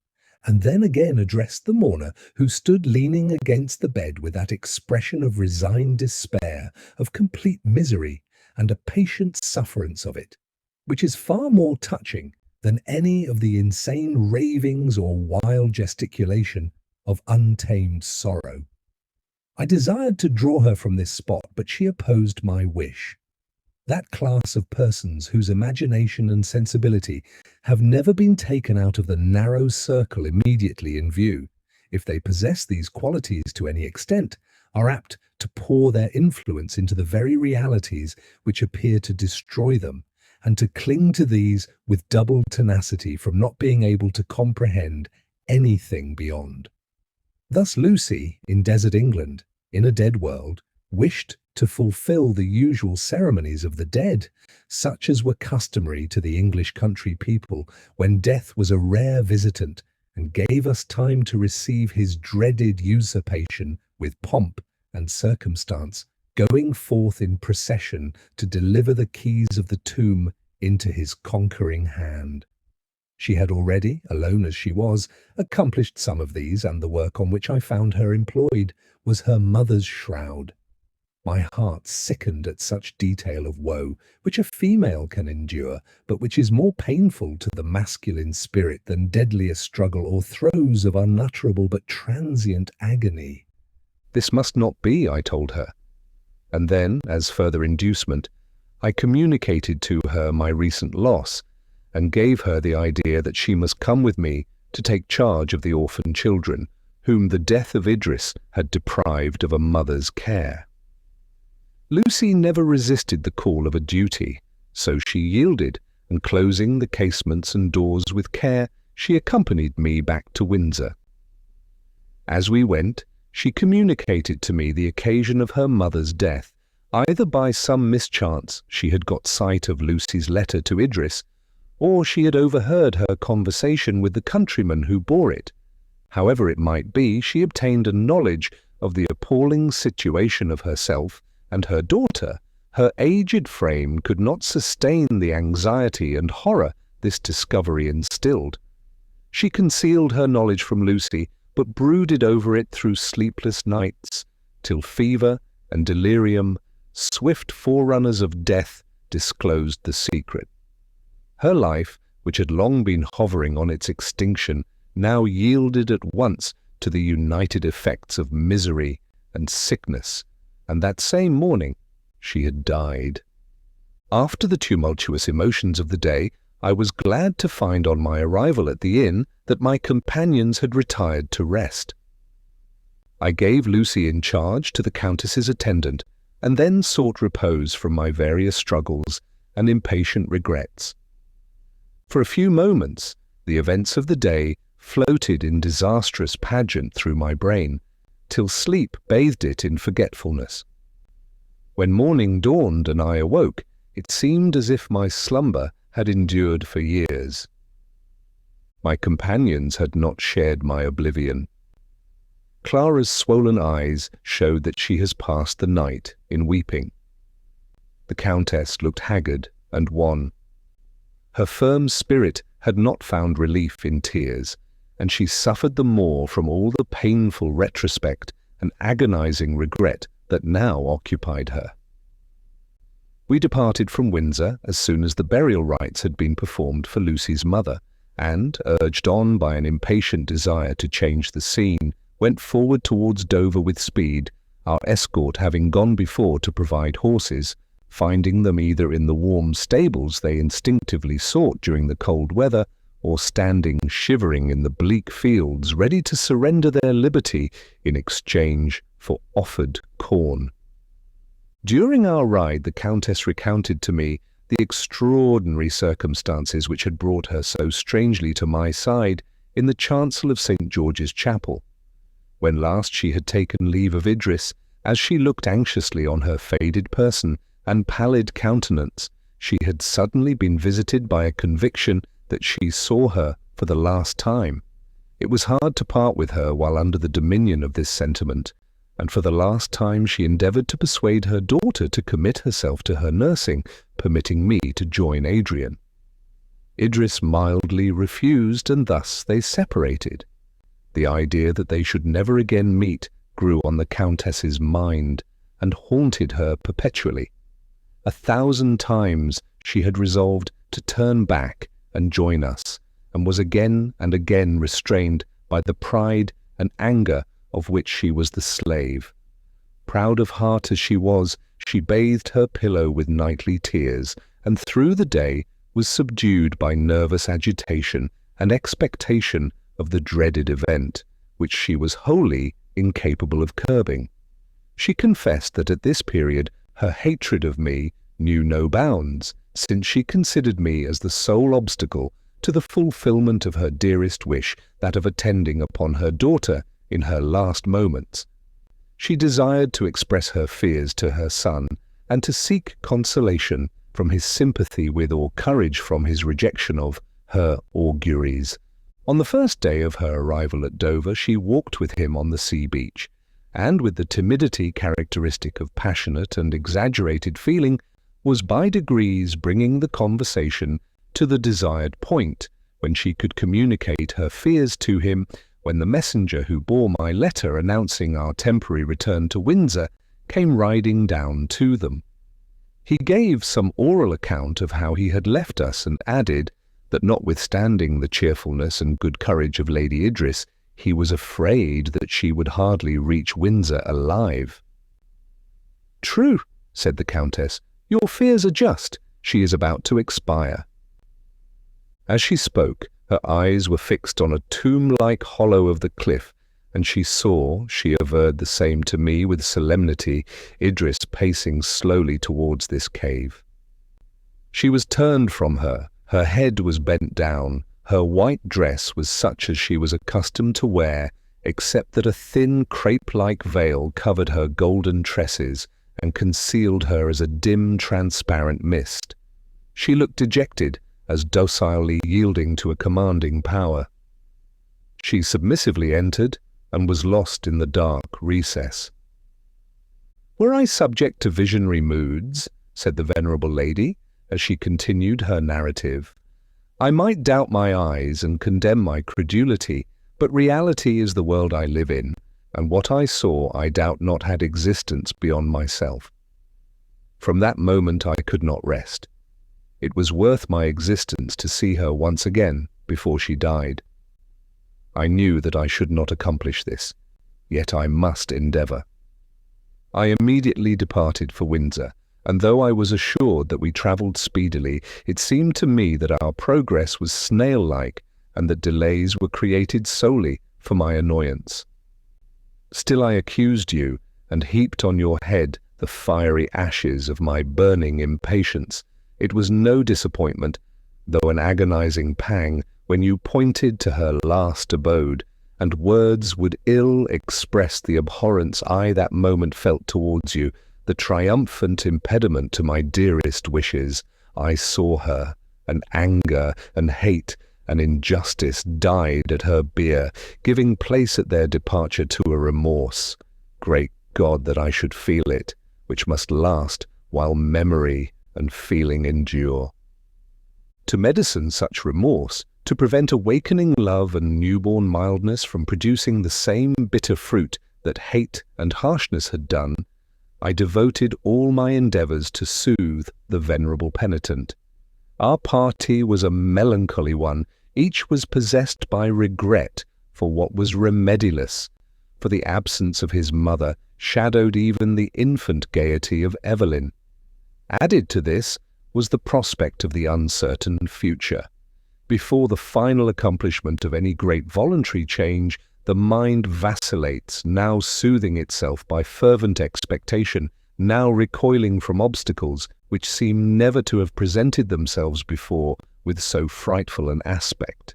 and then again addressed the mourner who stood leaning against the bed with that expression of resigned despair, of complete misery, and a patient sufferance of it, which is far more touching than any of the insane ravings or wild gesticulation of untamed sorrow. I desired to draw her from this spot, but she opposed my wish. That class of persons whose imagination and sensibility have never been taken out of the narrow circle immediately in view, if they possess these qualities to any extent, are apt to pour their influence into the very realities which appear to destroy them, and to cling to these with double tenacity from not being able to comprehend anything beyond. Thus Lucy, in desert England, in a dead world, wished to fulfill the usual ceremonies of the dead, such as were customary to the English country people when death was a rare visitant, and gave us time to receive his dreaded usurpation with pomp and circumstance, going forth in procession to deliver the keys of the tomb into his conquering hand. She had already, alone as she was, accomplished some of these, and the work on which I found her employed was her mother's shroud. My heart sickened at such detail of woe, which a female can endure, but which is more painful to the masculine spirit than deadlier struggle or throes of unutterable but transient agony. This must not be, I told her. And then, as further inducement, I communicated to her my recent loss, and gave her the idea that she must come with me to take charge of the orphan children, whom the death of Idris had deprived of a mother's care. Lucy never resisted the call of a duty, so she yielded, and closing the casements and doors with care, she accompanied me back to Windsor. As we went, she communicated to me the occasion of her mother's death. Either by some mischance she had got sight of Lucy's letter to Idris, or she had overheard her conversation with the countryman who bore it. However it might be, she obtained a knowledge of the appalling situation of herself and her daughter. Her aged frame could not sustain the anxiety and horror this discovery instilled. She concealed her knowledge from Lucy, but brooded over it through sleepless nights, till fever and delirium, swift forerunners of death, disclosed the secret. Her life, which had long been hovering on its extinction, now yielded at once to the united effects of misery and sickness, and that same morning she had died. After the tumultuous emotions of the day, I was glad to find on my arrival at the inn that my companions had retired to rest. I gave Lucy in charge to the Countess's attendant, and then sought repose from my various struggles and impatient regrets. For a few moments, the events of the day floated in disastrous pageant through my brain, till sleep bathed it in forgetfulness. When morning dawned and I awoke, it seemed as if my slumber had endured for years. My companions had not shared my oblivion. Clara's swollen eyes showed that she has passed the night in weeping. The Countess looked haggard and wan. Her firm spirit had not found relief in tears, and she suffered the more from all the painful retrospect and agonizing regret that now occupied her. We departed from Windsor as soon as the burial rites had been performed for Lucy's mother, and, urged on by an impatient desire to change the scene, went forward towards Dover with speed, our escort having gone before to provide horses, finding them either in the warm stables they instinctively sought during the cold weather, or standing shivering in the bleak fields ready to surrender their liberty in exchange for offered corn. During our ride, the Countess recounted to me the extraordinary circumstances which had brought her so strangely to my side in the chancel of St. George's Chapel. When last she had taken leave of Idris, as she looked anxiously on her faded person and pallid countenance, she had suddenly been visited by a conviction that she saw her for the last time. It was hard to part with her while under the dominion of this sentiment, and for the last time she endeavoured to persuade her daughter to commit herself to her nursing, permitting me to join Adrian. Idris mildly refused, and thus they separated. The idea that they should never again meet grew on the Countess's mind, and haunted her perpetually. 1,000 times she had resolved to turn back and join us, and was again and again restrained by the pride and anger of which she was the slave. Proud of heart as she was, she bathed her pillow with nightly tears, and through the day was subdued by nervous agitation and expectation of the dreaded event, which she was wholly incapable of curbing. She confessed that at this period her hatred of me knew no bounds, since she considered me as the sole obstacle to the fulfillment of her dearest wish, that of attending upon her daughter in her last moments. She desired to express her fears to her son, and to seek consolation from his sympathy with or courage from his rejection of her auguries. On the first day of her arrival at Dover, she walked with him on the sea beach, and with the timidity characteristic of passionate and exaggerated feeling, was by degrees bringing the conversation to the desired point, when she could communicate her fears to him, when the messenger who bore my letter announcing our temporary return to Windsor came riding down to them. He gave some oral account of how he had left us, and added that notwithstanding the cheerfulness and good courage of Lady Idris, he was afraid that she would hardly reach Windsor alive. "True," said the Countess, "your fears are just. She is about to expire." As she spoke, her eyes were fixed on a tomb-like hollow of the cliff, and she averred the same to me with solemnity, Idris pacing slowly towards this cave. She was turned from her head was bent down, her white dress was such as she was accustomed to wear, except that a thin crepe-like veil covered her golden tresses and concealed her as a dim, transparent mist. She looked dejected, as docilely yielding to a commanding power. She submissively entered, and was lost in the dark recess. "Were I subject to visionary moods," said the venerable lady, as she continued her narrative, "I might doubt my eyes and condemn my credulity, but reality is the world I live in, and what I saw I doubt not had existence beyond myself. From that moment I could not rest. It was worth my existence to see her once again before she died. I knew that I should not accomplish this, yet I must endeavour. I immediately departed for Windsor, and though I was assured that we travelled speedily, it seemed to me that our progress was snail-like, and that delays were created solely for my annoyance. Still I accused you, and heaped on your head the fiery ashes of my burning impatience. It was no disappointment, though an agonizing pang, when you pointed to her last abode, and words would ill express the abhorrence I that moment felt towards you, the triumphant impediment to my dearest wishes. I saw her, and anger and hate and injustice died at her bier, giving place at their departure to a remorse. Great God, that I should feel it, which must last while memory and feeling endure. To medicine such remorse, to prevent awakening love and newborn mildness from producing the same bitter fruit that hate and harshness had done, I devoted all my endeavours to soothe the venerable penitent. Our party was a melancholy one. Each was possessed by regret for what was remediless, for the absence of his mother shadowed even the infant gaiety of Evelyn. Added to this was the prospect of the uncertain future. Before the final accomplishment of any great voluntary change, the mind vacillates, now soothing itself by fervent expectation, now recoiling from obstacles which seem never to have presented themselves before with so frightful an aspect.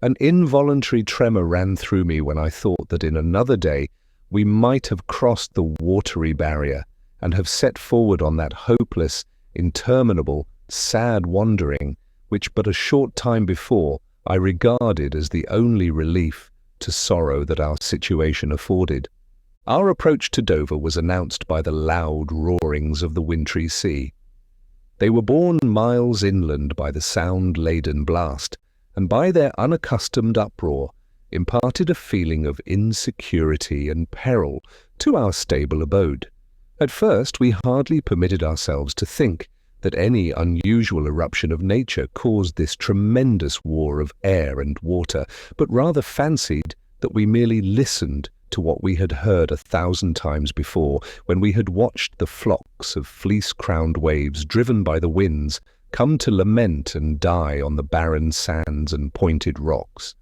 An involuntary tremor ran through me when I thought that in another day we might have crossed the watery barrier and have set forward on that hopeless, interminable, sad wandering which but a short time before I regarded as the only relief to sorrow that our situation afforded. Our approach to Dover was announced by the loud roarings of the wintry sea. They were borne miles inland by the sound-laden blast, and by their unaccustomed uproar imparted a feeling of insecurity and peril to our stable abode. At first we hardly permitted ourselves to think that any unusual eruption of nature caused this tremendous war of air and water, but rather fancied that we merely listened to what we had heard 1,000 times before, when we had watched the flocks of fleece-crowned waves driven by the winds come to lament and die on the barren sands and pointed rocks.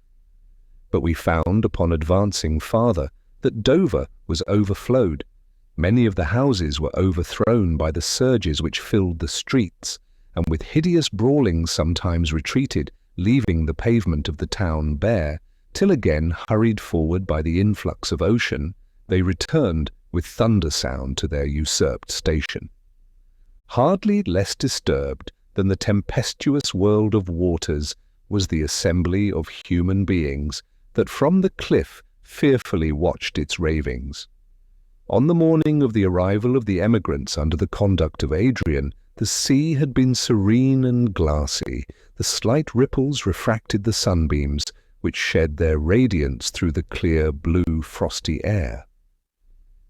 But we found, upon advancing farther, that Dover was overflowed, Many of the houses were overthrown by the surges which filled the streets, and with hideous brawlings sometimes retreated, leaving the pavement of the town bare, till again hurried forward by the influx of ocean, they returned with thunder sound to their usurped station. Hardly less disturbed than the tempestuous world of waters was the assembly of human beings that from the cliff fearfully watched its ravings. On the morning of the arrival of the emigrants under the conduct of Adrian, the sea had been serene and glassy. The slight ripples refracted the sunbeams, which shed their radiance through the clear blue frosty air.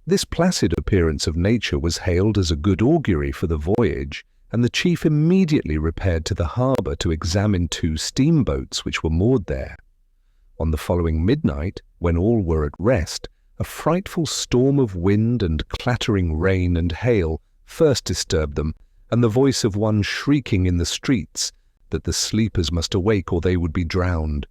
This placid appearance of nature was hailed as a good augury for the voyage, and the chief immediately repaired to the harbour to examine 2 steamboats which were moored there. On the following midnight, when all were at rest, a frightful storm of wind and clattering rain and hail first disturbed them, and the voice of one shrieking in the streets that the sleepers must awake or they would be drowned.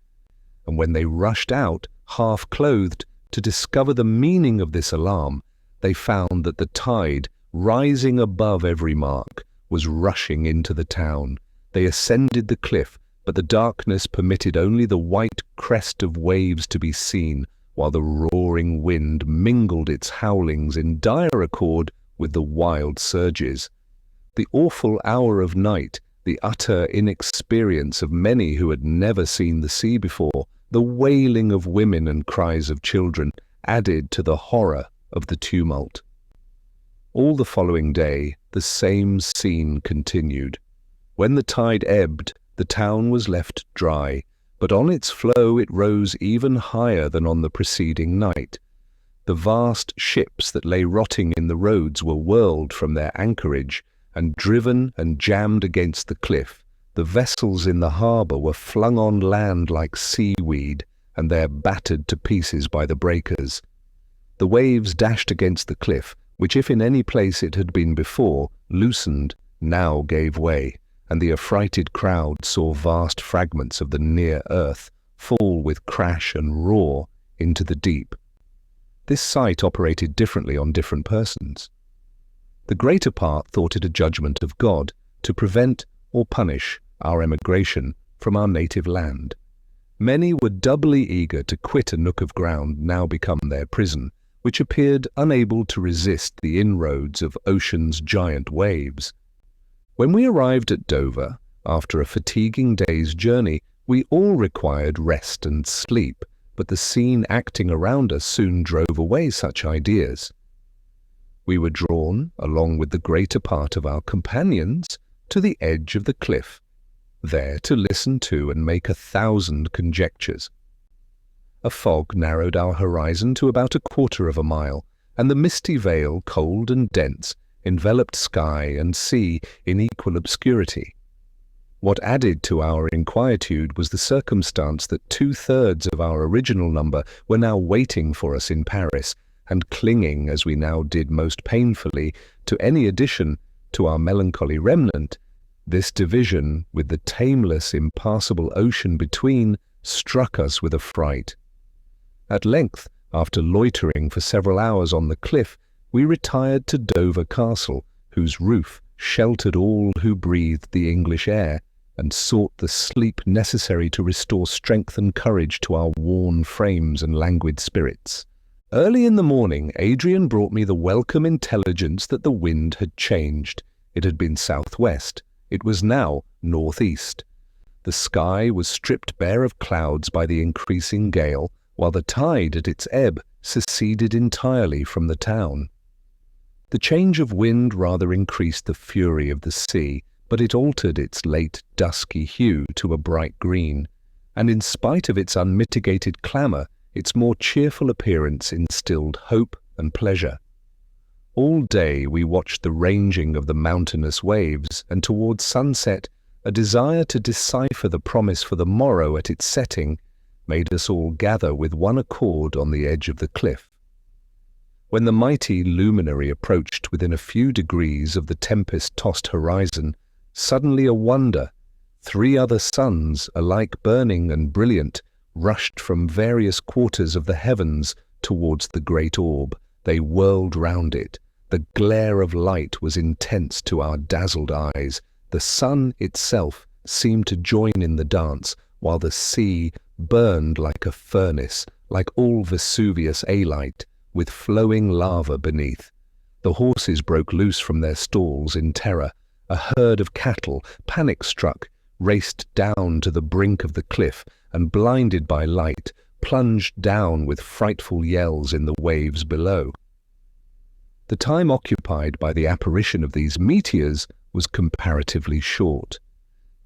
And when they rushed out, half-clothed, to discover the meaning of this alarm, they found that the tide, rising above every mark, was rushing into the town. They ascended the cliff, but the darkness permitted only the white crest of waves to be seen, while the roaring wind mingled its howlings in dire accord with the wild surges. The awful hour of night, the utter inexperience of many who had never seen the sea before, the wailing of women and cries of children, added to the horror of the tumult. All the following day, the same scene continued. When the tide ebbed, the town was left dry, but on its flow it rose even higher than on the preceding night. The vast ships that lay rotting in the roads were whirled from their anchorage and driven and jammed against the cliff. The vessels in the harbour were flung on land like seaweed, and they are battered to pieces by the breakers. The waves dashed against the cliff, which if in any place it had been before, loosened, now gave way, and the affrighted crowd saw vast fragments of the near earth fall with crash and roar into the deep. This sight operated differently on different persons. The greater part thought it a judgment of God to prevent or punish our emigration from our native land. Many were doubly eager to quit a nook of ground now become their prison, which appeared unable to resist the inroads of ocean's giant waves. When we arrived at Dover, after a fatiguing day's journey, we all required rest and sleep, but the scene acting around us soon drove away such ideas. We were drawn, along with the greater part of our companions, to the edge of the cliff, there to listen to and make 1,000 conjectures. A fog narrowed our horizon to about 1/4 of a mile, and the misty veil, cold and dense, enveloped sky and sea in equal obscurity. What added to our inquietude was the circumstance that 2/3 of our original number were now waiting for us in Paris, and clinging, as we now did most painfully, to any addition to our melancholy remnant. This division, with the tameless, impassable ocean between, struck us with affright. At length, after loitering for several hours on the cliff, we retired to Dover Castle, whose roof sheltered all who breathed the English air, and sought the sleep necessary to restore strength and courage to our worn frames and languid spirits. Early in the morning, Adrian brought me the welcome intelligence that the wind had changed. It had been southwest. It was now northeast. The sky was stripped bare of clouds by the increasing gale, while the tide at its ebb seceded entirely from the town. The change of wind rather increased the fury of the sea, but it altered its late dusky hue to a bright green, and in spite of its unmitigated clamour, its more cheerful appearance instilled hope and pleasure. All day we watched the ranging of the mountainous waves, and towards sunset a desire to decipher the promise for the morrow at its setting made us all gather with one accord on the edge of the cliff. When the mighty luminary approached within a few degrees of the tempest-tossed horizon, suddenly a wonder, 3 other suns, alike burning and brilliant, rushed from various quarters of the heavens towards the great orb, They whirled round it. The glare of light was intense to our dazzled eyes. The sun itself seemed to join in the dance, while the sea burned like a furnace, like all Vesuvius alite, with flowing lava beneath. The horses broke loose from their stalls in terror. A herd of cattle, panic-struck, raced down to the brink of the cliff and, blinded by light, plunged down with frightful yells in the waves below. The time occupied by the apparition of these meteors was comparatively short.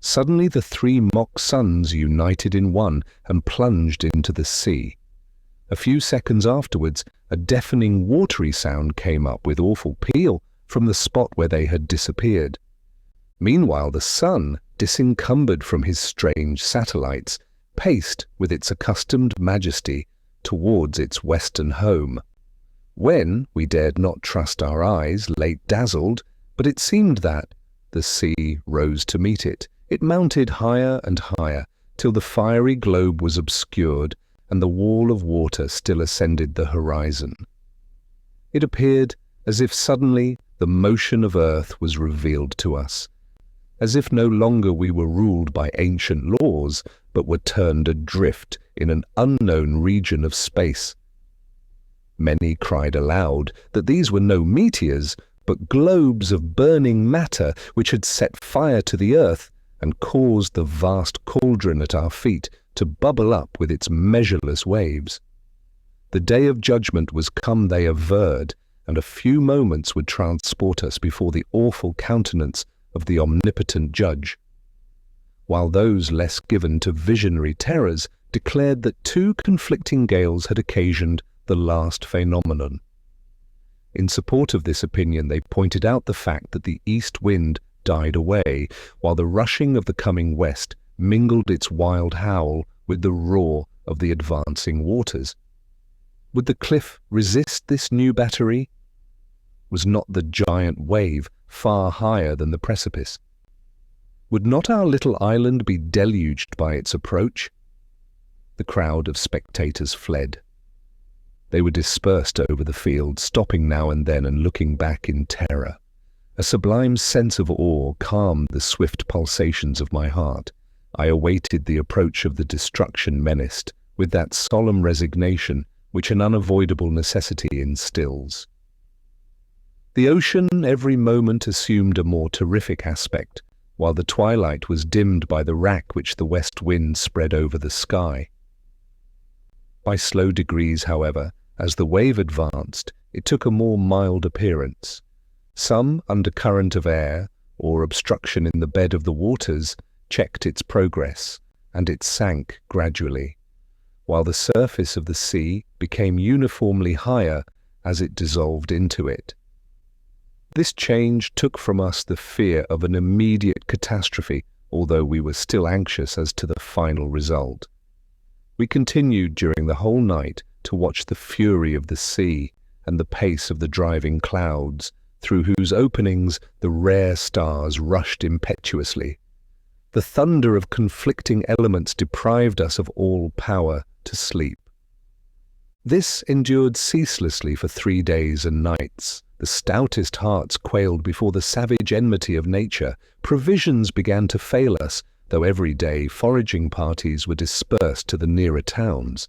Suddenly the three mock suns united in one and plunged into the sea. A few seconds afterwards, a deafening watery sound came up with awful peal from the spot where they had disappeared. Meanwhile the sun, disencumbered from his strange satellites, paced with its accustomed majesty towards its western home. When we dared not trust our eyes, late dazzled, but it seemed that the sea rose to meet it. It mounted higher and higher, till the fiery globe was obscured, and the wall of water still ascended the horizon. It appeared as if suddenly the motion of earth was revealed to us, as if no longer we were ruled by ancient laws, but were turned adrift in an unknown region of space. Many cried aloud that these were no meteors, but globes of burning matter which had set fire to the earth and caused the vast cauldron at our feet to bubble up with its measureless waves. The day of judgment was come, they averred, and a few moments would transport us before the awful countenance of the omnipotent judge, while those less given to visionary terrors declared that two conflicting gales had occasioned the last phenomenon. In support of this opinion, they pointed out the fact that the east wind died away, while the rushing of the coming west mingled its wild howl with the roar of the advancing waters. Would the cliff resist this new battery? Was not the giant wave far higher than the precipice? Would not our little island be deluged by its approach? The crowd of spectators fled. They were dispersed over the field, stopping now and then and looking back in terror. A sublime sense of awe calmed the swift pulsations of my heart. I awaited the approach of the destruction menaced with that solemn resignation which an unavoidable necessity instills. The ocean every moment assumed a more terrific aspect, while the twilight was dimmed by the wrack which the west wind spread over the sky. By slow degrees, however, as the wave advanced, it took a more mild appearance. Some undercurrent of air, or obstruction in the bed of the waters, checked its progress, and it sank gradually, while the surface of the sea became uniformly higher as it dissolved into it. This change took from us the fear of an immediate catastrophe, although we were still anxious as to the final result. We continued during the whole night to watch the fury of the sea and the pace of the driving clouds, through whose openings the rare stars rushed impetuously. The thunder of conflicting elements deprived us of all power to sleep. This endured ceaselessly for 3 days and nights. The stoutest hearts quailed before the savage enmity of nature. Provisions began to fail us, though every day foraging parties were dispersed to the nearer towns.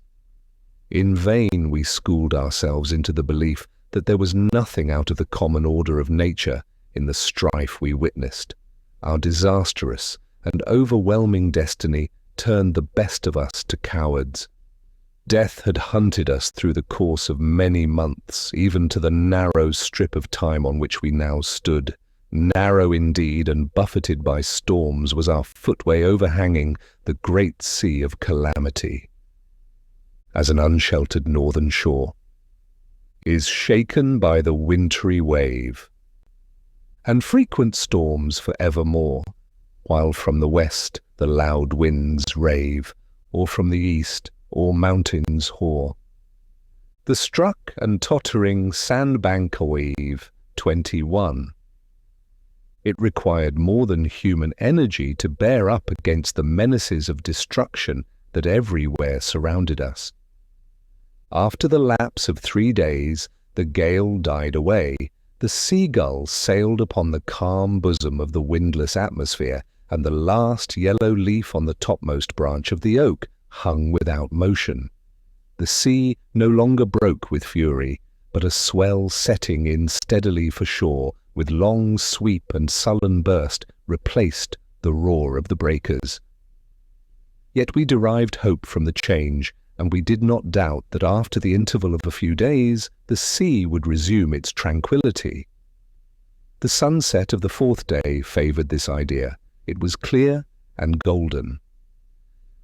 In vain we schooled ourselves into the belief that there was nothing out of the common order of nature in the strife we witnessed. Our disastrous and overwhelming destiny turned the best of us to cowards. Death had hunted us through the course of many months, even to the narrow strip of time on which we now stood. Narrow indeed, and buffeted by storms was our footway overhanging the great sea of calamity. As an unsheltered northern shore is shaken by the wintry wave, and frequent storms for evermore, while from the west the loud winds rave, or from the east or mountains hoar. The struck and tottering sandbank wave 21. It required more than human energy to bear up against the menaces of destruction that everywhere surrounded us. After the lapse of 3 days, The gale died away. The seagull sailed upon the calm bosom of the windless atmosphere, and the last yellow leaf on the topmost branch of the oak hung without motion. The sea no longer broke with fury, but a swell setting in steadily for shore, with long sweep and sullen burst, replaced the roar of the breakers. Yet we derived hope from the change, and we did not doubt that after the interval of a few days, the sea would resume its tranquillity. The sunset of the fourth day favoured this idea. It was clear and golden.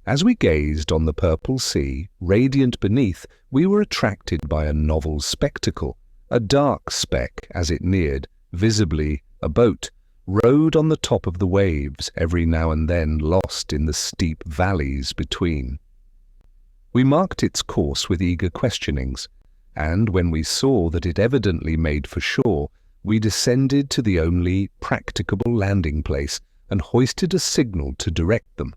As we gazed on the purple sea, radiant beneath, we were attracted by a novel spectacle. A dark speck, as it neared, visibly a boat, rode on the top of the waves, every now and then lost in the steep valleys between. We marked its course with eager questionings, and when we saw that it evidently made for shore, we descended to the only practicable landing place and hoisted a signal to direct them.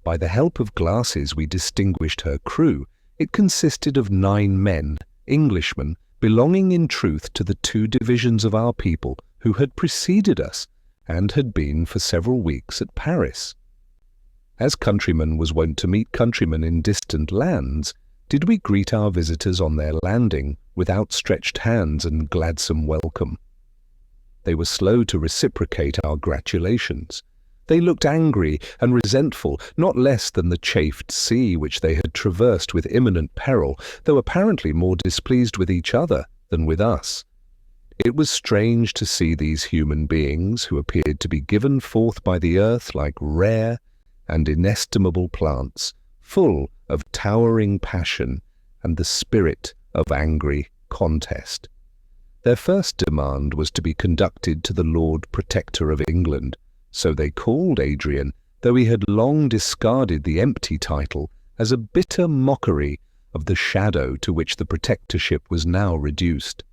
By the help of glasses we distinguished her crew. It consisted of 9 men, Englishmen, belonging in truth to the 2 divisions of our people who had preceded us and had been for several weeks at Paris. As countryman was wont to meet countrymen in distant lands, did we greet our visitors on their landing with outstretched hands and gladsome welcome. They were slow to reciprocate our gratulations. They looked angry and resentful, not less than the chafed sea which they had traversed with imminent peril, though apparently more displeased with each other than with us. It was strange to see these human beings, who appeared to be given forth by the earth like rare and inestimable plants, full of towering passion and the spirit of angry contest. Their first demand was to be conducted to the Lord Protector of England. So they called Adrian, though he had long discarded the empty title as a bitter mockery of the shadow to which the protectorship was now reduced.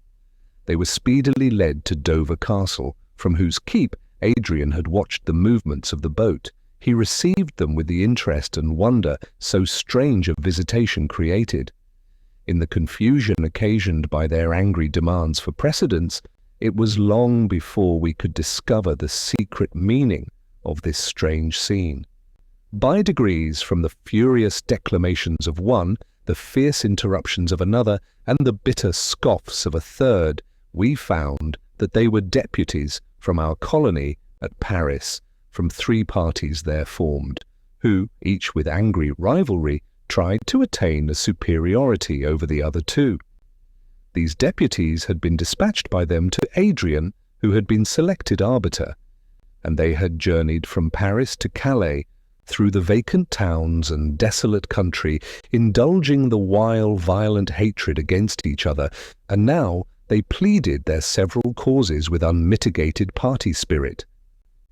They were speedily led to Dover Castle, from whose keep Adrian had watched the movements of the boat. He received them with the interest and wonder so strange a visitation created. In the confusion occasioned by their angry demands for precedence, it was long before we could discover the secret meaning of this strange scene. By degrees, from the furious declamations of one, the fierce interruptions of another, and the bitter scoffs of a third, we found that they were deputies from our colony at Paris, from 3 parties there formed, who, each with angry rivalry, tried to attain a superiority over the other 2. These deputies had been dispatched by them to Adrian, who had been selected arbiter, and they had journeyed from Paris to Calais, through the vacant towns and desolate country, indulging the while violent hatred against each other, and now they pleaded their several causes with unmitigated party spirit.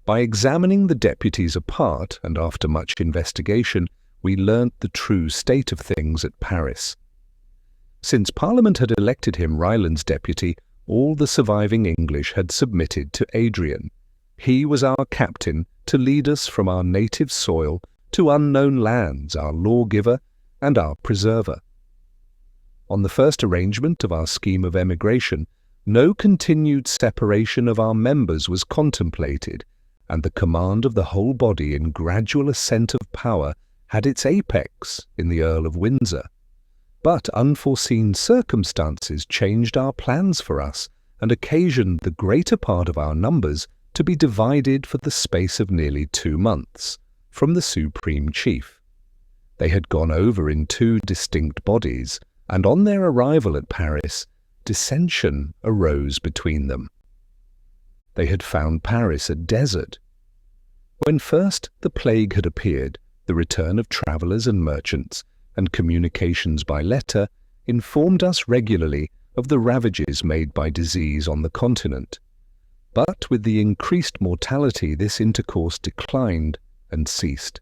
By examining the deputies apart, and after much investigation, we learnt the true state of things at Paris. Since Parliament had elected him Ryland's deputy, all the surviving English had submitted to Adrian. He was our captain to lead us from our native soil to unknown lands, our lawgiver and our preserver. On the first arrangement of our scheme of emigration, no continued separation of our members was contemplated, and the command of the whole body in gradual ascent of power had its apex in the Earl of Windsor. But unforeseen circumstances changed our plans for us, and occasioned the greater part of our numbers to be divided for the space of nearly 2 months from the supreme chief. They had gone over in 2 distinct bodies, and on their arrival at Paris, dissension arose between them. They had found Paris a desert. When first the plague had appeared, the return of travellers and merchants, and communications by letter, informed us regularly of the ravages made by disease on the continent. But with the increased mortality, this intercourse declined and ceased.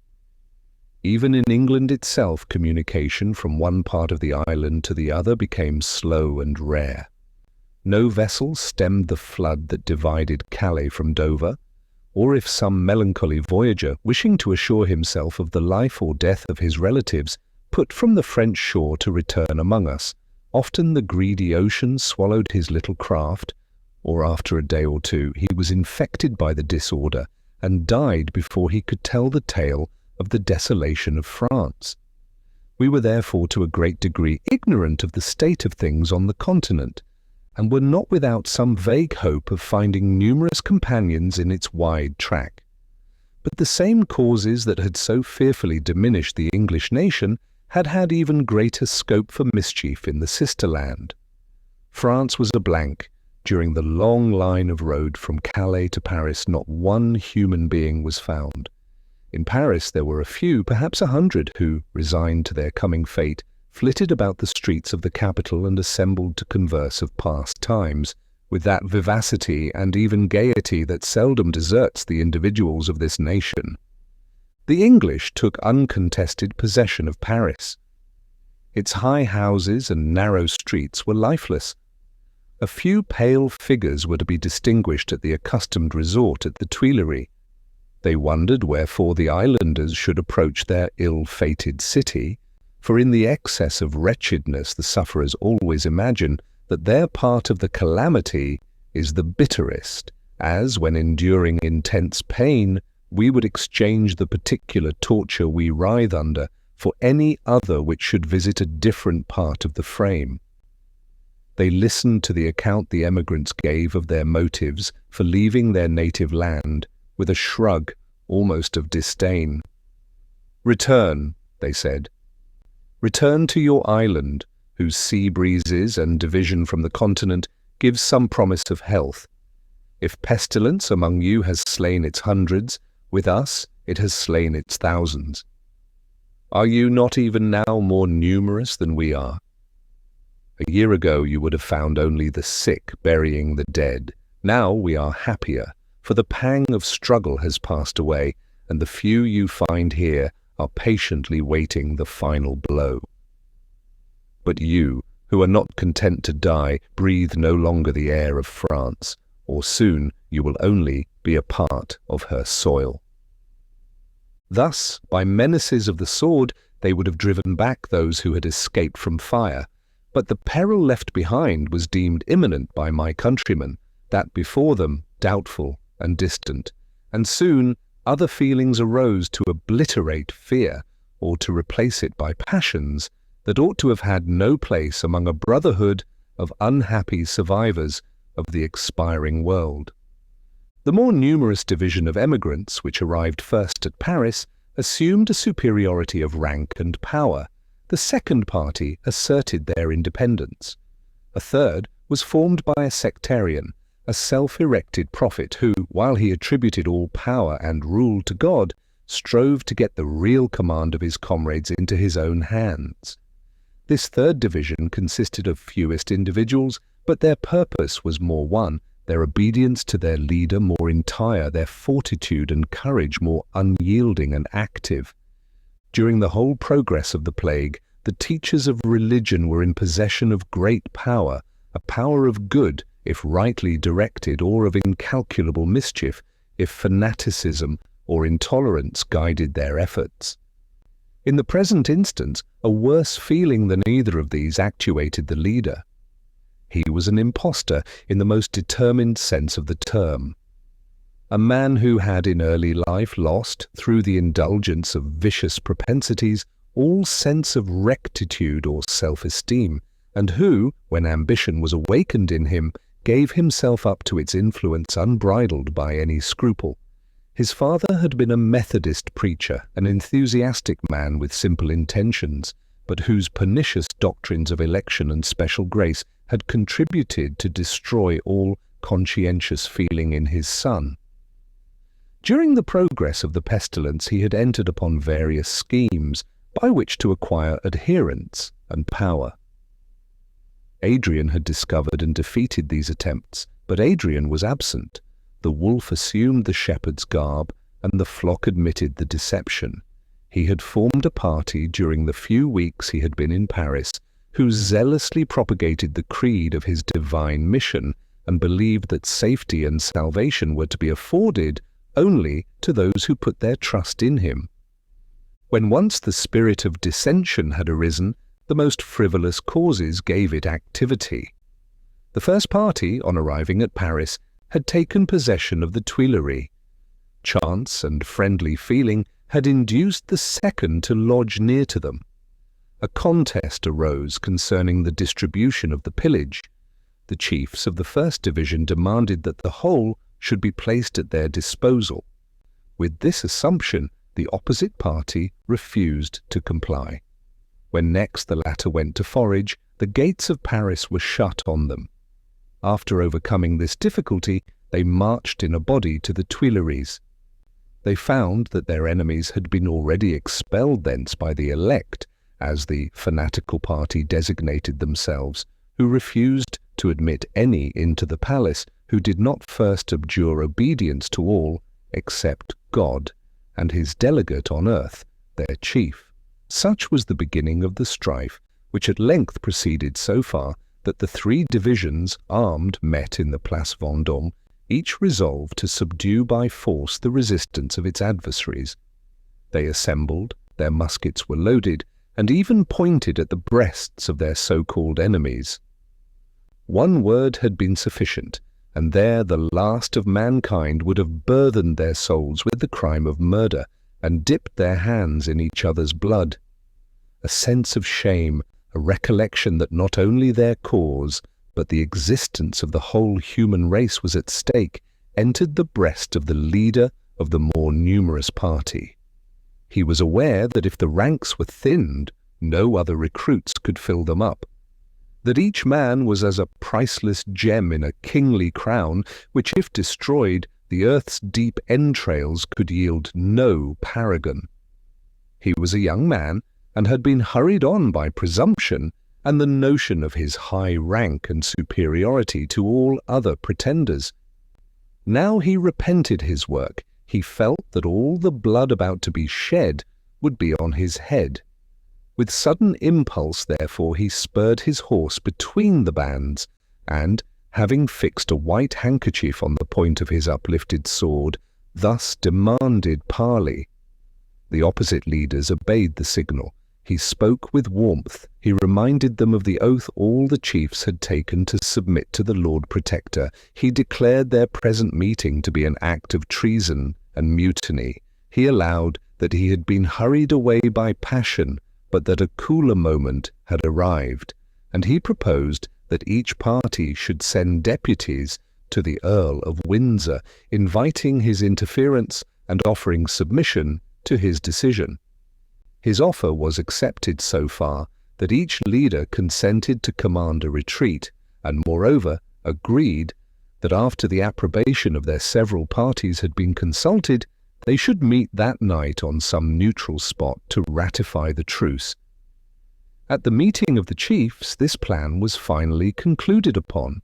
Even in England itself, communication from one part of the island to the other became slow and rare. No vessel stemmed the flood that divided Calais from Dover, or if some melancholy voyager, wishing to assure himself of the life or death of his relatives, put from the French shore to return among us, Often the greedy ocean swallowed his little craft, or after a day or two he was infected by the disorder and died before he could tell the tale of the desolation of France. We were therefore to a great degree ignorant of the state of things on the continent, and were not without some vague hope of finding numerous companions in its wide track. But the same causes that had so fearfully diminished the English nation had had even greater scope for mischief in the sister land. France was a blank. During the long line of road from Calais to Paris, not one human being was found. In Paris there were a few, perhaps 100, who, resigned to their coming fate, flitted about the streets of the capital and assembled to converse of past times, with that vivacity and even gaiety that seldom deserts the individuals of this nation. The English took uncontested possession of Paris. Its high houses and narrow streets were lifeless. A few pale figures were to be distinguished at the accustomed resort at the Tuileries. They wondered wherefore the islanders should approach their ill-fated city, for in the excess of wretchedness the sufferers always imagine that their part of the calamity is the bitterest, as, when enduring intense pain, we would exchange the particular torture we writhe under for any other which should visit a different part of the frame. They listened to the account the emigrants gave of their motives for leaving their native land with a shrug almost of disdain. "Return," they said. "Return to your island, whose sea breezes and division from the continent gives some promise of health. If pestilence among you has slain its hundreds, with us it has slain its thousands. Are you not even now more numerous than we are? A year ago you would have found only the sick burying the dead. Now we are happier, for the pang of struggle has passed away, and the few you find here are patiently waiting the final blow. But you, who are not content to die, breathe no longer the air of France, or soon you will only be a part of her soil." Thus, by menaces of the sword, they would have driven back those who had escaped from fire. But the peril left behind was deemed imminent by my countrymen, that before them doubtful and distant, and soon other feelings arose to obliterate fear, or to replace it by passions that ought to have had no place among a brotherhood of unhappy survivors of the expiring world. The more numerous division of emigrants, which arrived first at Paris, assumed a superiority of rank and power. The second party asserted their independence. A third was formed by a sectarian, a self-erected prophet who, while he attributed all power and rule to God, strove to get the real command of his comrades into his own hands. This third division consisted of fewest individuals, but their purpose was more one, their obedience to their leader more entire, their fortitude and courage more unyielding and active. During the whole progress of the plague, the teachers of religion were in possession of great power, a power of good, if rightly directed, or of incalculable mischief, if fanaticism or intolerance guided their efforts. In the present instance, a worse feeling than either of these actuated the leader. He was an impostor in the most determined sense of the term. A man who had in early life lost, through the indulgence of vicious propensities, all sense of rectitude or self-esteem, and who, when ambition was awakened in him, gave himself up to its influence unbridled by any scruple. His father had been a Methodist preacher, an enthusiastic man with simple intentions, but whose pernicious doctrines of election and special grace had contributed to destroy all conscientious feeling in his son. During the progress of the pestilence he had entered upon various schemes by which to acquire adherents and power. Adrian had discovered and defeated these attempts, but Adrian was absent. The wolf assumed the shepherd's garb, and the flock admitted the deception. He had formed a party during the few weeks he had been in Paris, who zealously propagated the creed of his divine mission, and believed that safety and salvation were to be afforded only to those who put their trust in him. When once the spirit of dissension had arisen, the most frivolous causes gave it activity. The first party, on arriving at Paris, had taken possession of the Tuileries. Chance and friendly feeling had induced the second to lodge near to them. A contest arose concerning the distribution of the pillage. The chiefs of the first division demanded that the whole should be placed at their disposal. With this assumption, the opposite party refused to comply. When next the latter went to forage, the gates of Paris were shut on them. After overcoming this difficulty, they marched in a body to the Tuileries. They found that their enemies had been already expelled thence by the elect, as the fanatical party designated themselves, who refused to admit any into the palace who did not first abjure obedience to all except God and his delegate on earth, their chief. Such was the beginning of the strife, which at length proceeded so far that the three divisions armed met in the Place Vendôme, each resolved to subdue by force the resistance of its adversaries. They assembled, their muskets were loaded, and even pointed at the breasts of their so-called enemies. One word had been sufficient, and there the last of mankind would have burthened their souls with the crime of murder, and dipped their hands in each other's blood. A sense of shame, a recollection that not only their cause, but the existence of the whole human race was at stake, entered the breast of the leader of the more numerous party. He was aware that if the ranks were thinned, no other recruits could fill them up, that each man was as a priceless gem in a kingly crown, which if destroyed, the earth's deep entrails could yield no paragon. He was a young man, and had been hurried on by presumption and the notion of his high rank and superiority to all other pretenders. Now he repented his work. He felt that all the blood about to be shed would be on his head. With sudden impulse, therefore, he spurred his horse between the bands, and, having fixed a white handkerchief on the point of his uplifted sword, thus demanded parley. The opposite leaders obeyed the signal. He spoke with warmth. He reminded them of the oath all the chiefs had taken to submit to the Lord Protector. He declared their present meeting to be an act of treason and mutiny. He allowed that he had been hurried away by passion, but that a cooler moment had arrived, and he proposed that each party should send deputies to the Earl of Windsor, inviting his interference and offering submission to his decision. His offer was accepted so far that each leader consented to command a retreat, and moreover agreed that after the approbation of their several parties had been consulted, they should meet that night on some neutral spot to ratify the truce. At the meeting of the chiefs, this plan was finally concluded upon.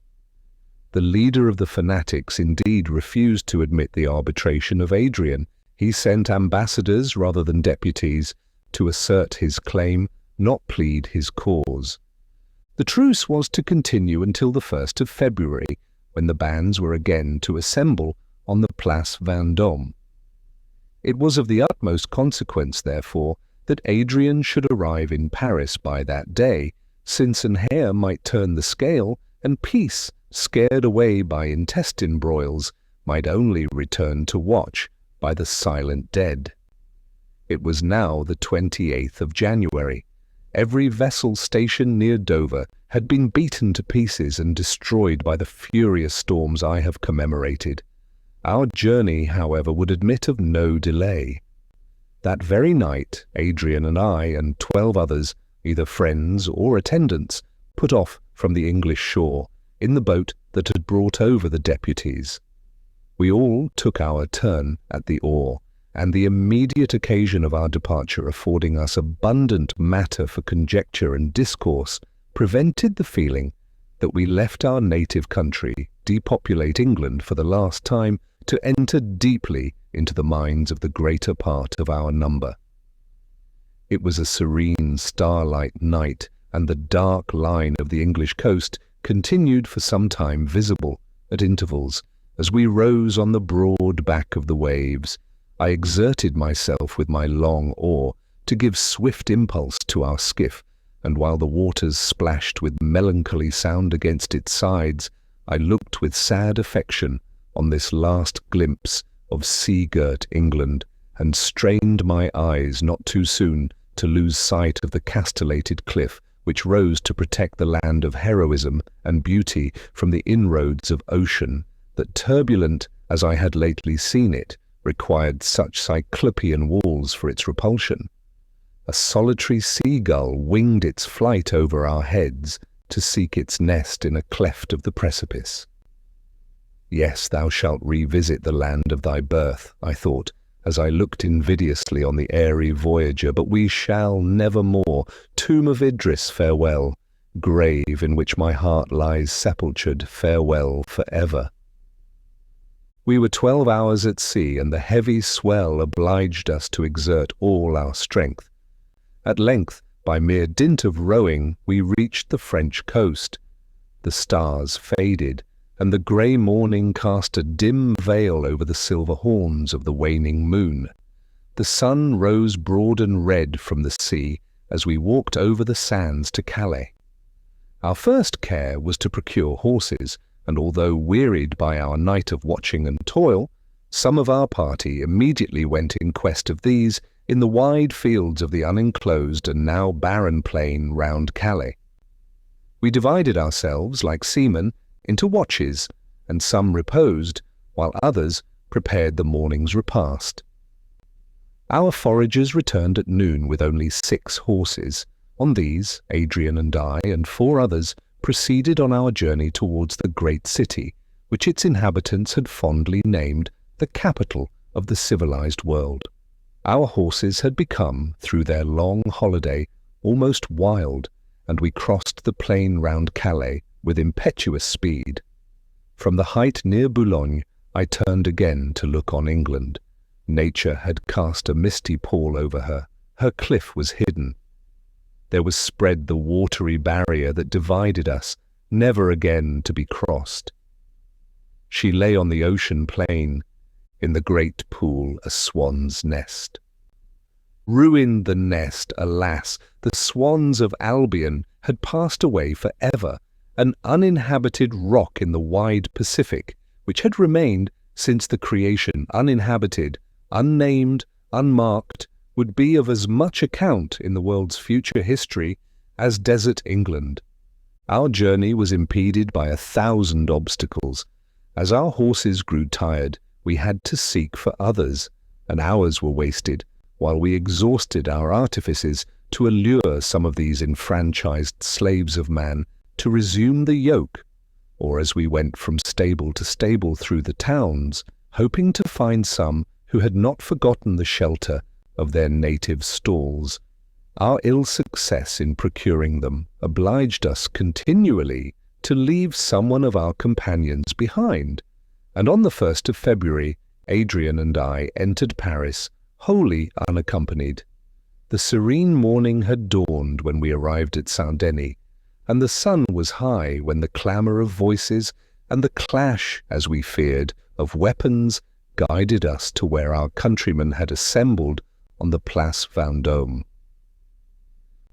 The leader of the fanatics indeed refused to admit the arbitration of Adrian. He sent ambassadors rather than deputies to assert his claim, not plead his cause. The truce was to continue until the 1st of February, when the bands were again to assemble on the Place Vendôme. It was of the utmost consequence, therefore, that Adrian should arrive in Paris by that day, since an heir might turn the scale, and peace, scared away by intestine broils, might only return to watch by the silent dead. It was now the 28th of January. Every vessel stationed near Dover had been beaten to pieces and destroyed by the furious storms I have commemorated. Our journey, however, would admit of no delay. That very night, Adrian and I and 12 others, either friends or attendants, put off from the English shore in the boat that had brought over the deputies. We all took our turn at the oar, and the immediate occasion of our departure affording us abundant matter for conjecture and discourse, prevented the feeling that we left our native country, depopulate England for the last time, to enter deeply into the minds of the greater part of our number. It was a serene starlight night, and the dark line of the English coast continued for some time visible at intervals as we rose on the broad back of the waves. I exerted myself with my long oar to give swift impulse to our skiff, and while the waters splashed with melancholy sound against its sides, I looked with sad affection on this last glimpse of sea-girt England, and strained my eyes not too soon to lose sight of the castellated cliff which rose to protect the land of heroism and beauty from the inroads of ocean that, turbulent as I had lately seen it, required such cyclopean walls for its repulsion. A solitary seagull winged its flight over our heads to seek its nest in a cleft of the precipice. Yes, thou shalt revisit the land of thy birth, I thought, as I looked invidiously on the airy voyager, but we shall nevermore. Tomb of Idris, farewell. Grave in which my heart lies sepultured, farewell forever. We were 12 hours at sea, and the heavy swell obliged us to exert all our strength. At length, by mere dint of rowing, we reached the French coast. The stars faded, and the grey morning cast a dim veil over the silver horns of the waning moon. The sun rose broad and red from the sea as we walked over the sands to Calais. Our first care was to procure horses, and although wearied by our night of watching and toil, some of our party immediately went in quest of these in the wide fields of the unenclosed and now barren plain round Calais. We divided ourselves, like seamen, into watches, and some reposed, while others prepared the morning's repast. Our foragers returned at noon with only 6 horses. On these, Adrian and I and 4 others proceeded on our journey towards the great city, which its inhabitants had fondly named the capital of the civilized world. Our horses had become, through their long holiday, almost wild, and we crossed the plain round Calais with impetuous speed. From the height near Boulogne, I turned again to look on England. Nature had cast a misty pall over her. Her cliff was hidden. There was spread the watery barrier that divided us, never again to be crossed. She lay on the ocean plain, in the great pool a swan's nest. Ruined the nest, alas, the swans of Albion had passed away for ever, an uninhabited rock in the wide Pacific, which had remained since the creation uninhabited, unnamed, unmarked, would be of as much account in the world's future history as desert England. Our journey was impeded by 1,000 obstacles. As our horses grew tired, we had to seek for others, and hours were wasted while we exhausted our artifices to allure some of these enfranchised slaves of man to resume the yoke, or as we went from stable to stable through the towns, hoping to find some who had not forgotten the shelter of their native stalls. Our ill success in procuring them obliged us continually to leave someone of our companions behind, and on the 1st of February, Adrian and I entered Paris, wholly unaccompanied. The serene morning had dawned when we arrived at Saint-Denis, and the sun was high when the clamour of voices and the clash, as we feared, of weapons guided us to where our countrymen had assembled on the Place Vendôme.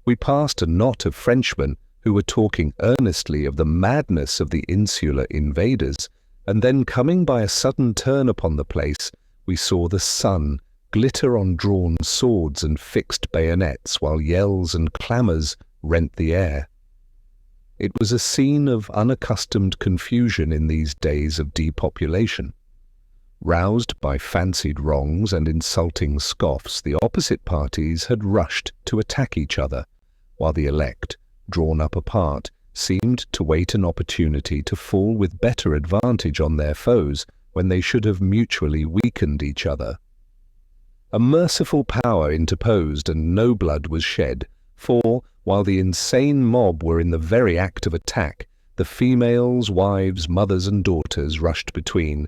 We passed a knot of Frenchmen who were talking earnestly of the madness of the insular invaders, and then coming by a sudden turn upon the place, we saw the sun glitter on drawn swords and fixed bayonets, while yells and clamours rent the air. It was a scene of unaccustomed confusion in these days of depopulation. Roused by fancied wrongs and insulting scoffs, the opposite parties had rushed to attack each other, while the elect, drawn up apart, seemed to wait an opportunity to fall with better advantage on their foes when they should have mutually weakened each other. A merciful power interposed, and no blood was shed, for, while the insane mob were in the very act of attack, the females, wives, mothers, and daughters rushed between.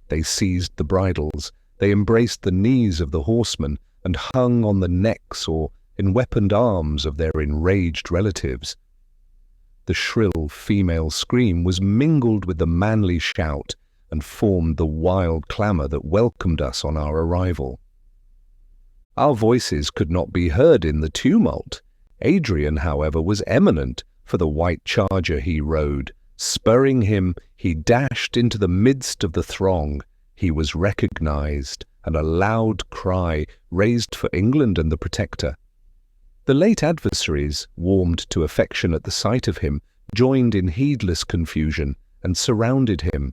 They seized the bridles, they embraced the knees of the horsemen, and hung on the necks or enweaponed arms of their enraged relatives. The shrill female scream was mingled with the manly shout, and formed the wild clamour that welcomed us on our arrival. Our voices could not be heard in the tumult. Adrian, however, was eminent for the white charger he rode. Spurring him, he dashed into the midst of the throng. He was recognized, and a loud cry raised for England and the Protector. The late adversaries, warmed to affection at the sight of him, joined in heedless confusion and surrounded him.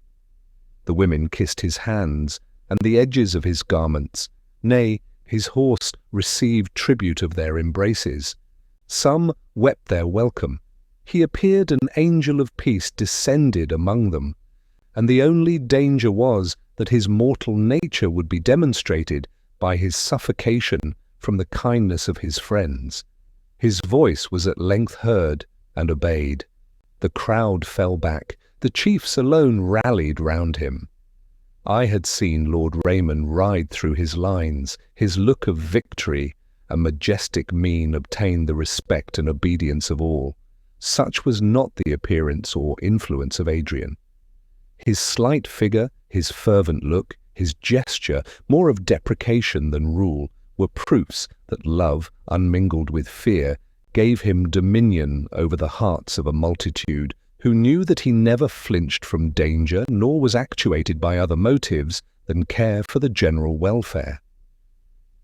The women kissed his hands and the edges of his garments. Nay, his horse received tribute of their embraces. Some wept their welcome. He appeared an angel of peace descended among them, and the only danger was that his mortal nature would be demonstrated by his suffocation from the kindness of his friends. His voice was at length heard and obeyed. The crowd fell back. The chiefs alone rallied round him. I had seen Lord Raymond ride through his lines. His look of victory, a majestic mien, obtained the respect and obedience of all. Such was not the appearance or influence of Adrian. His slight figure, his fervent look, his gesture, more of deprecation than rule, were proofs that love, unmingled with fear, gave him dominion over the hearts of a multitude who knew that he never flinched from danger nor was actuated by other motives than care for the general welfare.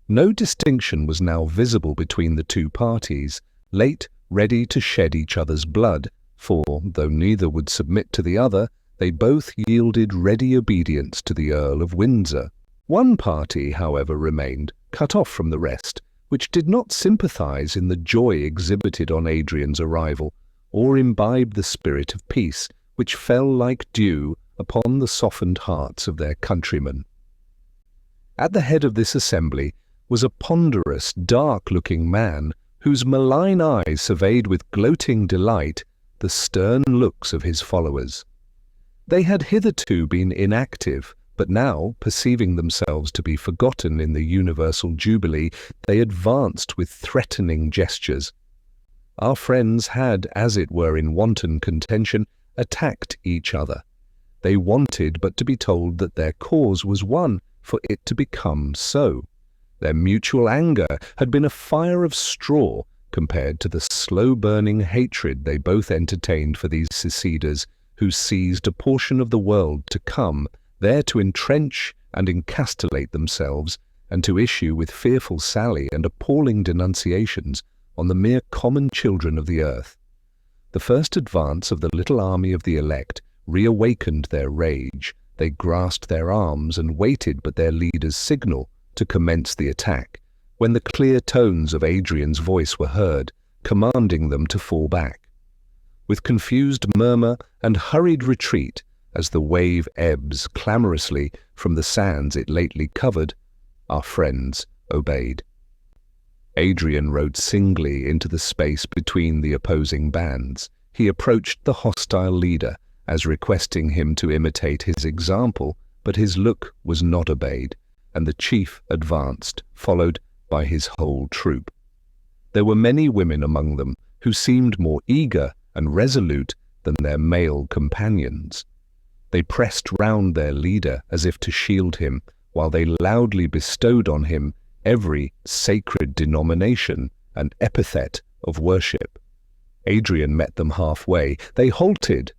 No distinction was now visible between the two parties, late ready to shed each other's blood, for, though neither would submit to the other, they both yielded ready obedience to the Earl of Windsor. One party, however, remained, cut off from the rest, which did not sympathize in the joy exhibited on Adrian's arrival, or imbibe the spirit of peace, which fell like dew upon the softened hearts of their countrymen. At the head of this assembly was a ponderous, dark-looking man, whose malign eye surveyed with gloating delight the stern looks of his followers. They had hitherto been inactive, but now, perceiving themselves to be forgotten in the universal jubilee, they advanced with threatening gestures. Our friends had, as it were in wanton contention, attacked each other. They wanted but to be told that their cause was won, for it to become so. Their mutual anger had been a fire of straw compared to the slow-burning hatred they both entertained for these seceders, who seized a portion of the world to come, there to entrench and encastillate themselves, and to issue with fearful sally and appalling denunciations on the mere common children of the earth. The first advance of the little army of the elect reawakened their rage. They grasped their arms and waited but their leader's signal to commence the attack, when the clear tones of Adrian's voice were heard, commanding them to fall back. With confused murmur and hurried retreat, as the wave ebbs clamorously from the sands it lately covered, our friends obeyed. Adrian rode singly into the space between the opposing bands. He approached the hostile leader, as requesting him to imitate his example, but his look was not obeyed, and the chief advanced, followed by his whole troop. There were many women among them who seemed more eager and resolute than their male companions. They pressed round their leader as if to shield him, while they loudly bestowed on him every sacred denomination and epithet of worship. Adrian met them halfway. They halted.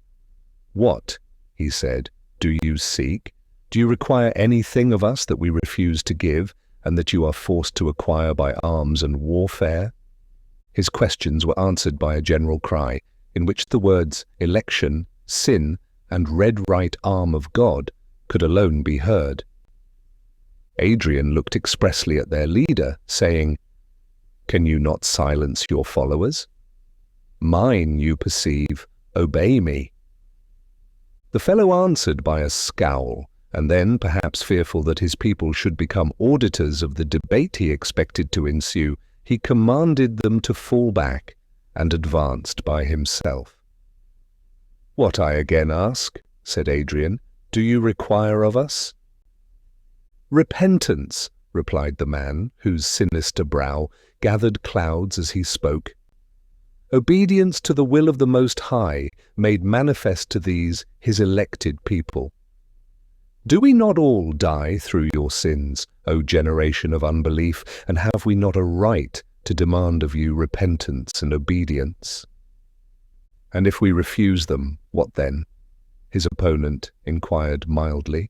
"What," he said, "do you seek? Do you require anything of us that we refuse to give, and that you are forced to acquire by arms and warfare?" His questions were answered by a general cry, in which the words election, sin, and red right arm of God could alone be heard. Adrian looked expressly at their leader, saying, "Can you not silence your followers? Mine, you perceive, obey me." The fellow answered by a scowl, and then, perhaps fearful that his people should become auditors of the debate he expected to ensue, he commanded them to fall back, and advanced by himself. "What, I again ask," said Adrian, "do you require of us?" "Repentance," replied the man, whose sinister brow gathered clouds as he spoke. "Obedience to the will of the Most High, made manifest to these, his elected people. Do we not all die through your sins, O generation of unbelief, and have we not a right to demand of you repentance and obedience. And if we refuse them, what then? His opponent inquired mildly.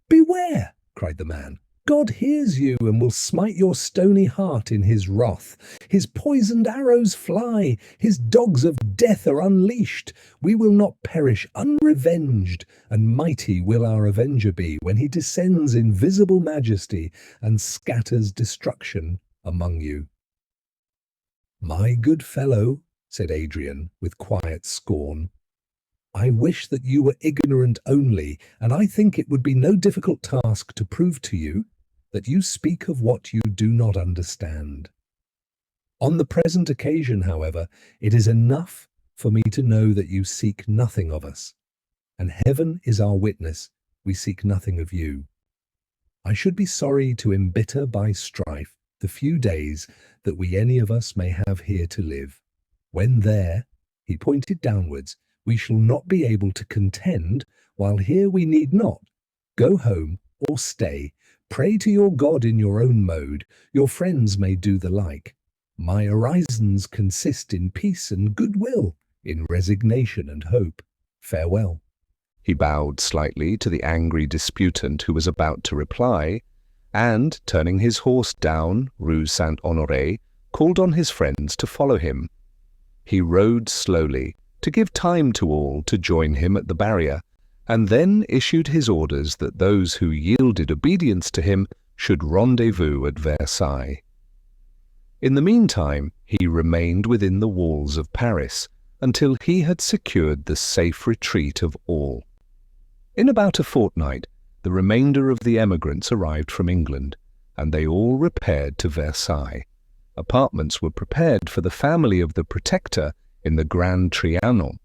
Beware, cried the man. God hears you and will smite your stony heart in his wrath. His poisoned arrows fly, his dogs of death are unleashed. We will not perish unrevenged, and mighty will our avenger be when he descends in visible majesty and scatters destruction among you. My good fellow, said Adrian with quiet scorn, I wish that you were ignorant only, and I think it would be no difficult task to prove to you that you speak of what you do not understand. On the present occasion, however, it is enough for me to know that you seek nothing of us, and heaven is our witness, we seek nothing of you. I should be sorry to embitter by strife the few days that we any of us may have here to live. When there, he pointed downwards, we shall not be able to contend, while here we need not. Go home or stay. Pray to your God in your own mode. Your friends may do the like. My orisons consist in peace and goodwill, in resignation and hope. Farewell. He bowed slightly to the angry disputant who was about to reply, and, turning his horse down Rue Saint-Honoré, called on his friends to follow him. He rode slowly, to give time to all to join him at the barrier, and then issued his orders that those who yielded obedience to him should rendezvous at Versailles. In the meantime, he remained within the walls of Paris until he had secured the safe retreat of all. In about a fortnight, the remainder of the emigrants arrived from England, and they all repaired to Versailles. Apartments were prepared for the family of the Protector in the Grand Trianon,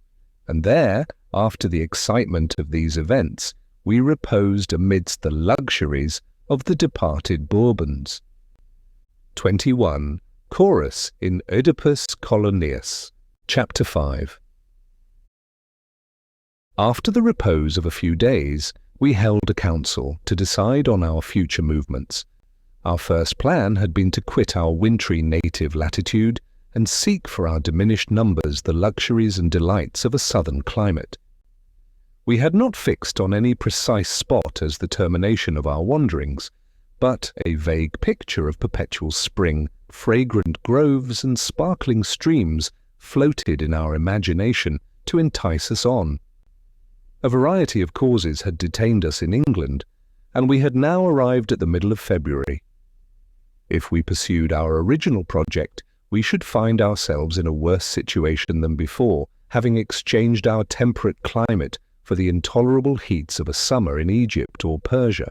and there, after the excitement of these events, we reposed amidst the luxuries of the departed Bourbons. 21. Chorus in Oedipus Coloneus, Chapter 5. After the repose of a few days, we held a council to decide on our future movements. Our first plan had been to quit our wintry native latitude and seek for our diminished numbers the luxuries and delights of a southern climate. We had not fixed on any precise spot as the termination of our wanderings, but a vague picture of perpetual spring, fragrant groves and sparkling streams floated in our imagination to entice us on. A variety of causes had detained us in England, and we had now arrived at the middle of February. If we pursued our original project, we should find ourselves in a worse situation than before, having exchanged our temperate climate for the intolerable heats of a summer in Egypt or Persia.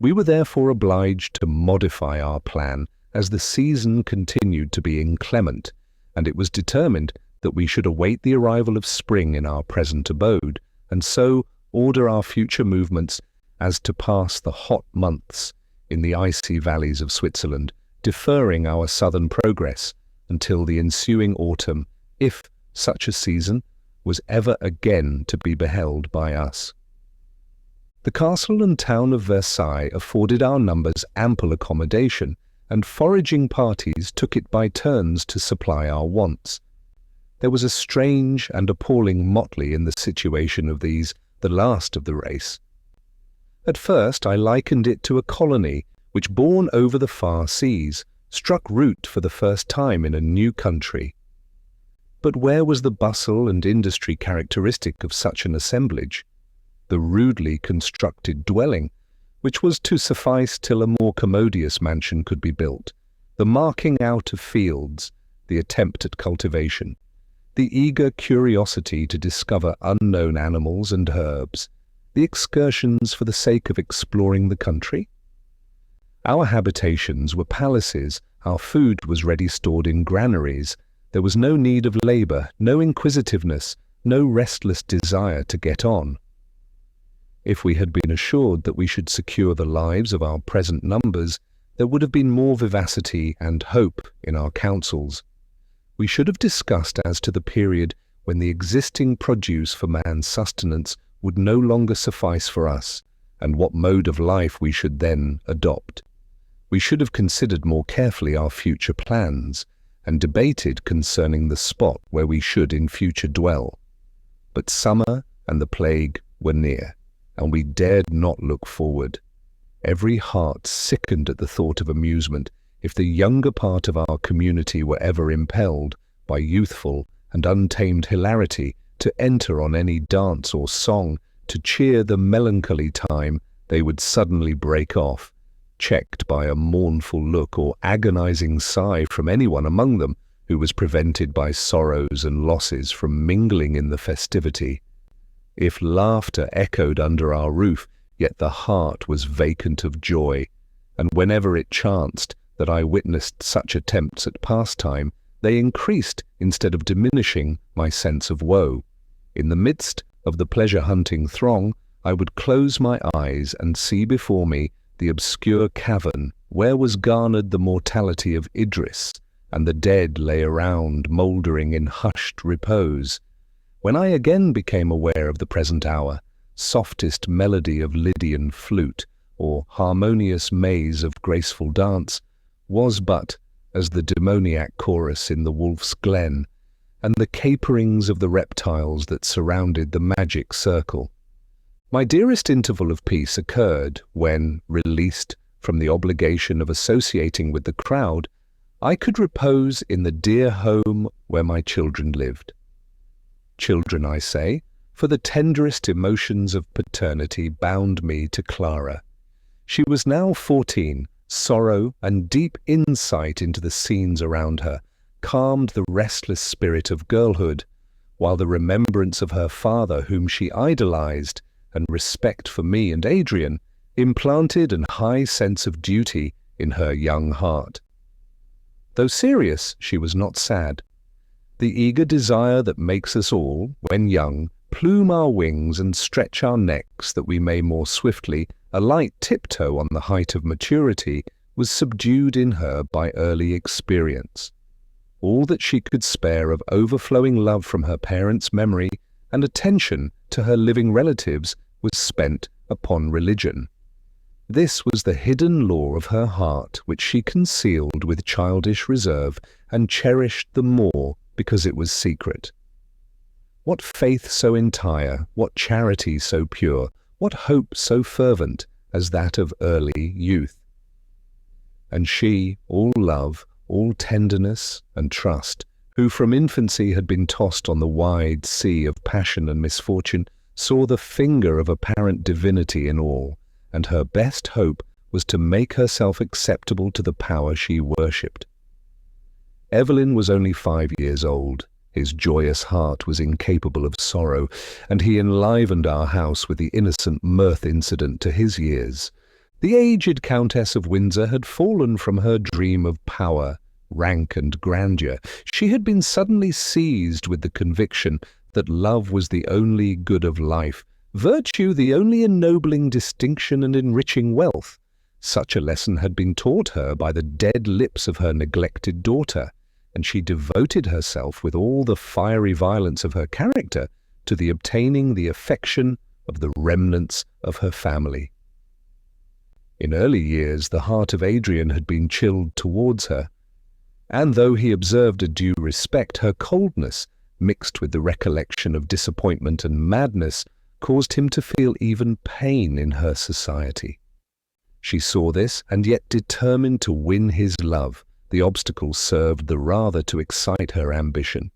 We were therefore obliged to modify our plan as the season continued to be inclement, and it was determined that we should await the arrival of spring in our present abode, and so order our future movements as to pass the hot months in the icy valleys of Switzerland, deferring our southern progress until the ensuing autumn, if such a season was ever again to be beheld by us. The castle and town of Versailles afforded our numbers ample accommodation, and foraging parties took it by turns to supply our wants. There was a strange and appalling motley in the situation of these, the last of the race. At first I likened it to a colony which, borne over the far seas, struck root for the first time in a new country. But where was the bustle and industry characteristic of such an assemblage? The rudely constructed dwelling, which was to suffice till a more commodious mansion could be built, the marking out of fields, the attempt at cultivation, the eager curiosity to discover unknown animals and herbs, the excursions for the sake of exploring the country? Our habitations were palaces, our food was ready stored in granaries, there was no need of labour, no inquisitiveness, no restless desire to get on. If we had been assured that we should secure the lives of our present numbers, there would have been more vivacity and hope in our counsels. We should have discussed as to the period when the existing produce for man's sustenance would no longer suffice for us, and what mode of life we should then adopt. We should have considered more carefully our future plans, and debated concerning the spot where we should in future dwell. But summer and the plague were near, and we dared not look forward. Every heart sickened at the thought of amusement if the younger part of our community were ever impelled, by youthful and untamed hilarity, to enter on any dance or song to cheer the melancholy time they would suddenly break off, checked by a mournful look or agonizing sigh from anyone among them who was prevented by sorrows and losses from mingling in the festivity. If laughter echoed under our roof, yet the heart was vacant of joy, and whenever it chanced that I witnessed such attempts at pastime, they increased instead of diminishing my sense of woe. In the midst of the pleasure-hunting throng, I would close my eyes and see before me the obscure cavern where was garnered the mortality of Idris, and the dead lay around, mouldering in hushed repose. When I again became aware of the present hour, softest melody of Lydian flute, or harmonious maze of graceful dance, was but as the demoniac chorus in the Wolf's Glen, and the caperings of the reptiles that surrounded the magic circle. My dearest interval of peace occurred when, released from the obligation of associating with the crowd, I could repose in the dear home where my children lived. Children, I say, for the tenderest emotions of paternity bound me to Clara. She was now 14. Sorrow and deep insight into the scenes around her calmed the restless spirit of girlhood, while the remembrance of her father, whom she idolized, and respect for me and Adrian implanted an high sense of duty in her young heart. Though serious, she was not sad. The eager desire that makes us all, when young, plume our wings and stretch our necks that we may more swiftly alight tiptoe on the height of maturity, was subdued in her by early experience. All that she could spare of overflowing love from her parents' memory and attention to her living relatives was spent upon religion. This was the hidden law of her heart, which she concealed with childish reserve and cherished the more because it was secret. What faith so entire, what charity so pure, what hope so fervent as that of early youth? And she, all love, all tenderness and trust, who from infancy had been tossed on the wide sea of passion and misfortune, saw the finger of apparent divinity in all, and her best hope was to make herself acceptable to the power she worshipped. Evelyn was only 5 years old. His joyous heart was incapable of sorrow, and he enlivened our house with the innocent mirth incident to his years. The aged Countess of Windsor had fallen from her dream of power, rank, and grandeur. She had been suddenly seized with the conviction that love was the only good of life, virtue the only ennobling distinction and enriching wealth. Such a lesson had been taught her by the dead lips of her neglected daughter, and she devoted herself with all the fiery violence of her character to the obtaining the affection of the remnants of her family. In early years, the heart of Adrian had been chilled towards her, and though he observed a due respect, her coldness, mixed with the recollection of disappointment and madness, caused him to feel even pain in her society. She saw this, and yet determined to win his love. The obstacle served the rather to excite her ambition.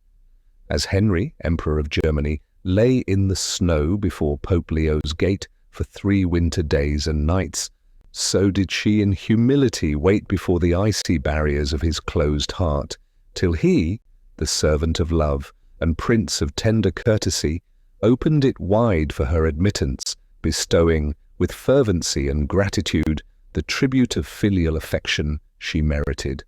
As Henry, Emperor of Germany, lay in the snow before Pope Leo's gate for 3 winter days and nights, so did she in humility wait before the icy barriers of his closed heart, till he, the servant of love and prince of tender courtesy, opened it wide for her admittance, bestowing, with fervency and gratitude, the tribute of filial affection she merited.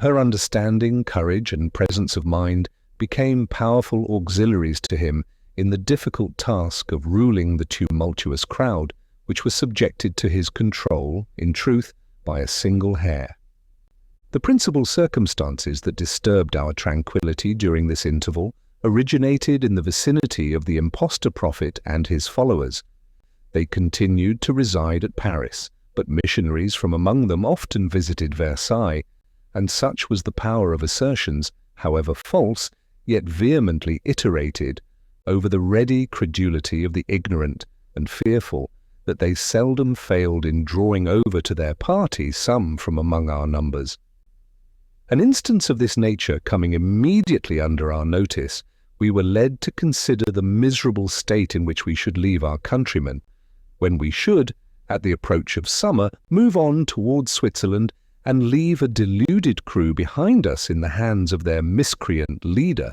Her understanding, courage, and presence of mind became powerful auxiliaries to him in the difficult task of ruling the tumultuous crowd, which was subjected to his control, in truth, by a single hair. The principal circumstances that disturbed our tranquillity during this interval originated in the vicinity of the impostor prophet and his followers. They continued to reside at Paris, but missionaries from among them often visited Versailles, and such was the power of assertions, however false, yet vehemently iterated, over the ready credulity of the ignorant and fearful, that they seldom failed in drawing over to their party some from among our numbers. An instance of this nature coming immediately under our notice, we were led to consider the miserable state in which we should leave our countrymen, when we should, at the approach of summer, move on towards Switzerland and leave a deluded crew behind us in the hands of their miscreant leader.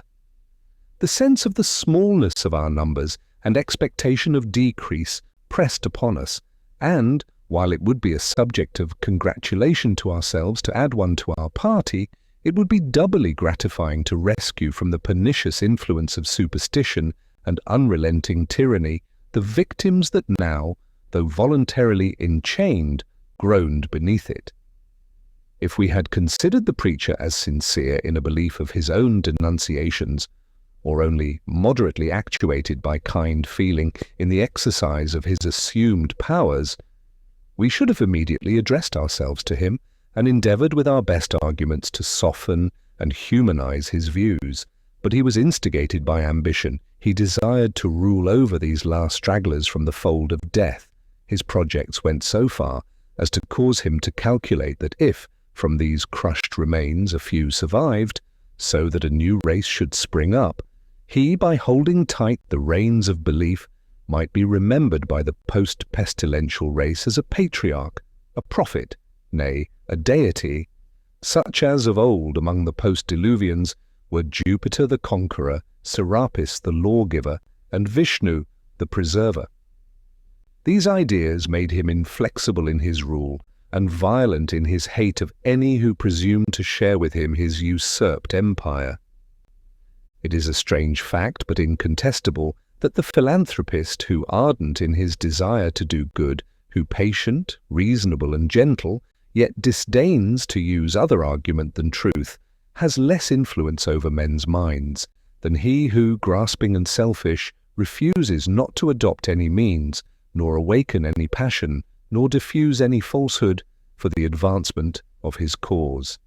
The sense of the smallness of our numbers and expectation of decrease pressed upon us, and, while it would be a subject of congratulation to ourselves to add one to our party, it would be doubly gratifying to rescue from the pernicious influence of superstition and unrelenting tyranny the victims that now, though voluntarily enchained, groaned beneath it. If we had considered the preacher as sincere in a belief of his own denunciations, or only moderately actuated by kind feeling in the exercise of his assumed powers, we should have immediately addressed ourselves to him and endeavored with our best arguments to soften and humanize his views. But he was instigated by ambition. He desired to rule over these last stragglers from the fold of death. His projects went so far as to cause him to calculate that if, from these crushed remains, a few survived, so that a new race should spring up, he, by holding tight the reins of belief, might be remembered by the post-pestilential race as a patriarch, a prophet, nay, a deity, such as of old among the post-diluvians were Jupiter the conqueror, Serapis the lawgiver, and Vishnu the preserver. These ideas made him inflexible in his rule and violent in his hate of any who presumed to share with him his usurped empire. It is a strange fact, but incontestable, that the philanthropist who, ardent in his desire to do good, who patient, reasonable, and gentle, yet disdains to use other argument than truth, has less influence over men's minds than he who, grasping and selfish, refuses not to adopt any means, nor awaken any passion, nor diffuse any falsehood for the advancement of his cause.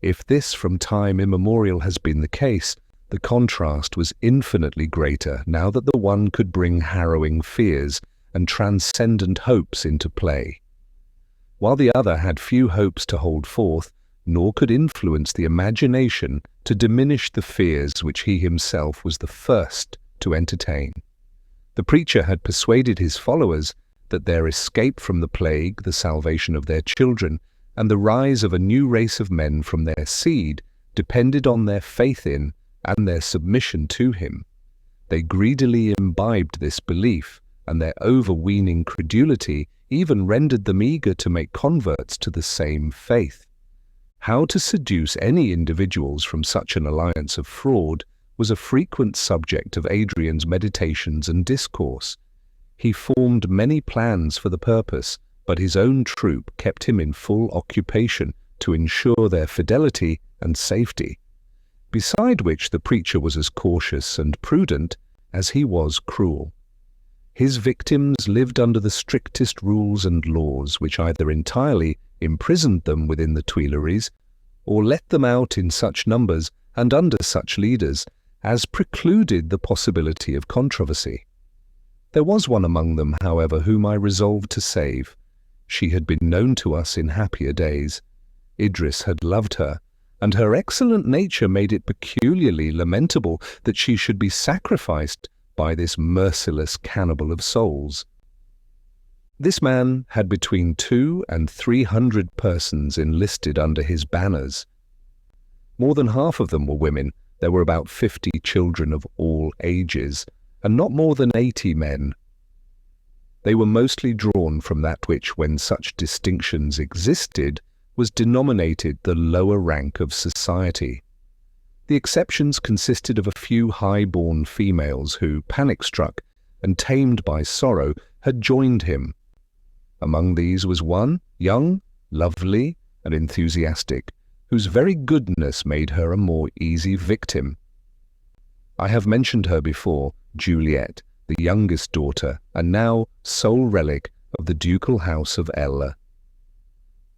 If this from time immemorial has been the case, the contrast was infinitely greater now that the one could bring harrowing fears and transcendent hopes into play, while the other had few hopes to hold forth, nor could influence the imagination to diminish the fears which he himself was the first to entertain. The preacher had persuaded his followers that their escape from the plague, the salvation of their children, and the rise of a new race of men from their seed depended on their faith in and their submission to him. They greedily imbibed this belief, and their overweening credulity even rendered them eager to make converts to the same faith. How to seduce any individuals from such an alliance of fraud was a frequent subject of Adrian's meditations and discourse. He formed many plans for the purpose, but his own troop kept him in full occupation to ensure their fidelity and safety. Beside which the preacher was as cautious and prudent as he was cruel. His victims lived under the strictest rules and laws, which either entirely imprisoned them within the Tuileries, or let them out in such numbers and under such leaders as precluded the possibility of controversy. There was one among them, however, whom I resolved to save. She had been known to us in happier days. Idris had loved her, and her excellent nature made it peculiarly lamentable that she should be sacrificed by this merciless cannibal of souls. This man had between 200 and 300 persons enlisted under his banners. More than half of them were women. There were about 50 children of all ages, and not more than 80 men. They were mostly drawn from that which, when such distinctions existed, was denominated the lower rank of society. The exceptions consisted of a few high-born females who, panic-struck and tamed by sorrow, had joined him. Among these was one, young, lovely, and enthusiastic, whose very goodness made her a more easy victim. I have mentioned her before, Juliet, the youngest daughter, and now sole relic of the ducal house of Ella.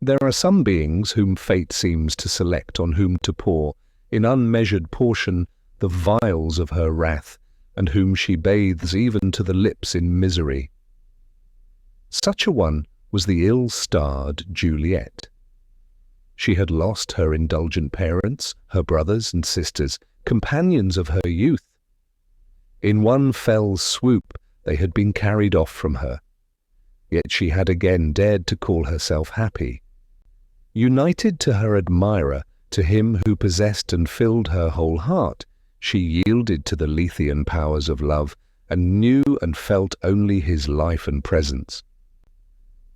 There are some beings whom fate seems to select on whom to pour, in unmeasured portion, the vials of her wrath, and whom she bathes even to the lips in misery. Such a one was the ill-starred Juliet. She had lost her indulgent parents, her brothers and sisters, companions of her youth. In one fell swoop they had been carried off from her. Yet she had again dared to call herself happy. United to her admirer, to him who possessed and filled her whole heart, she yielded to the Lethean powers of love, and knew and felt only his life and presence.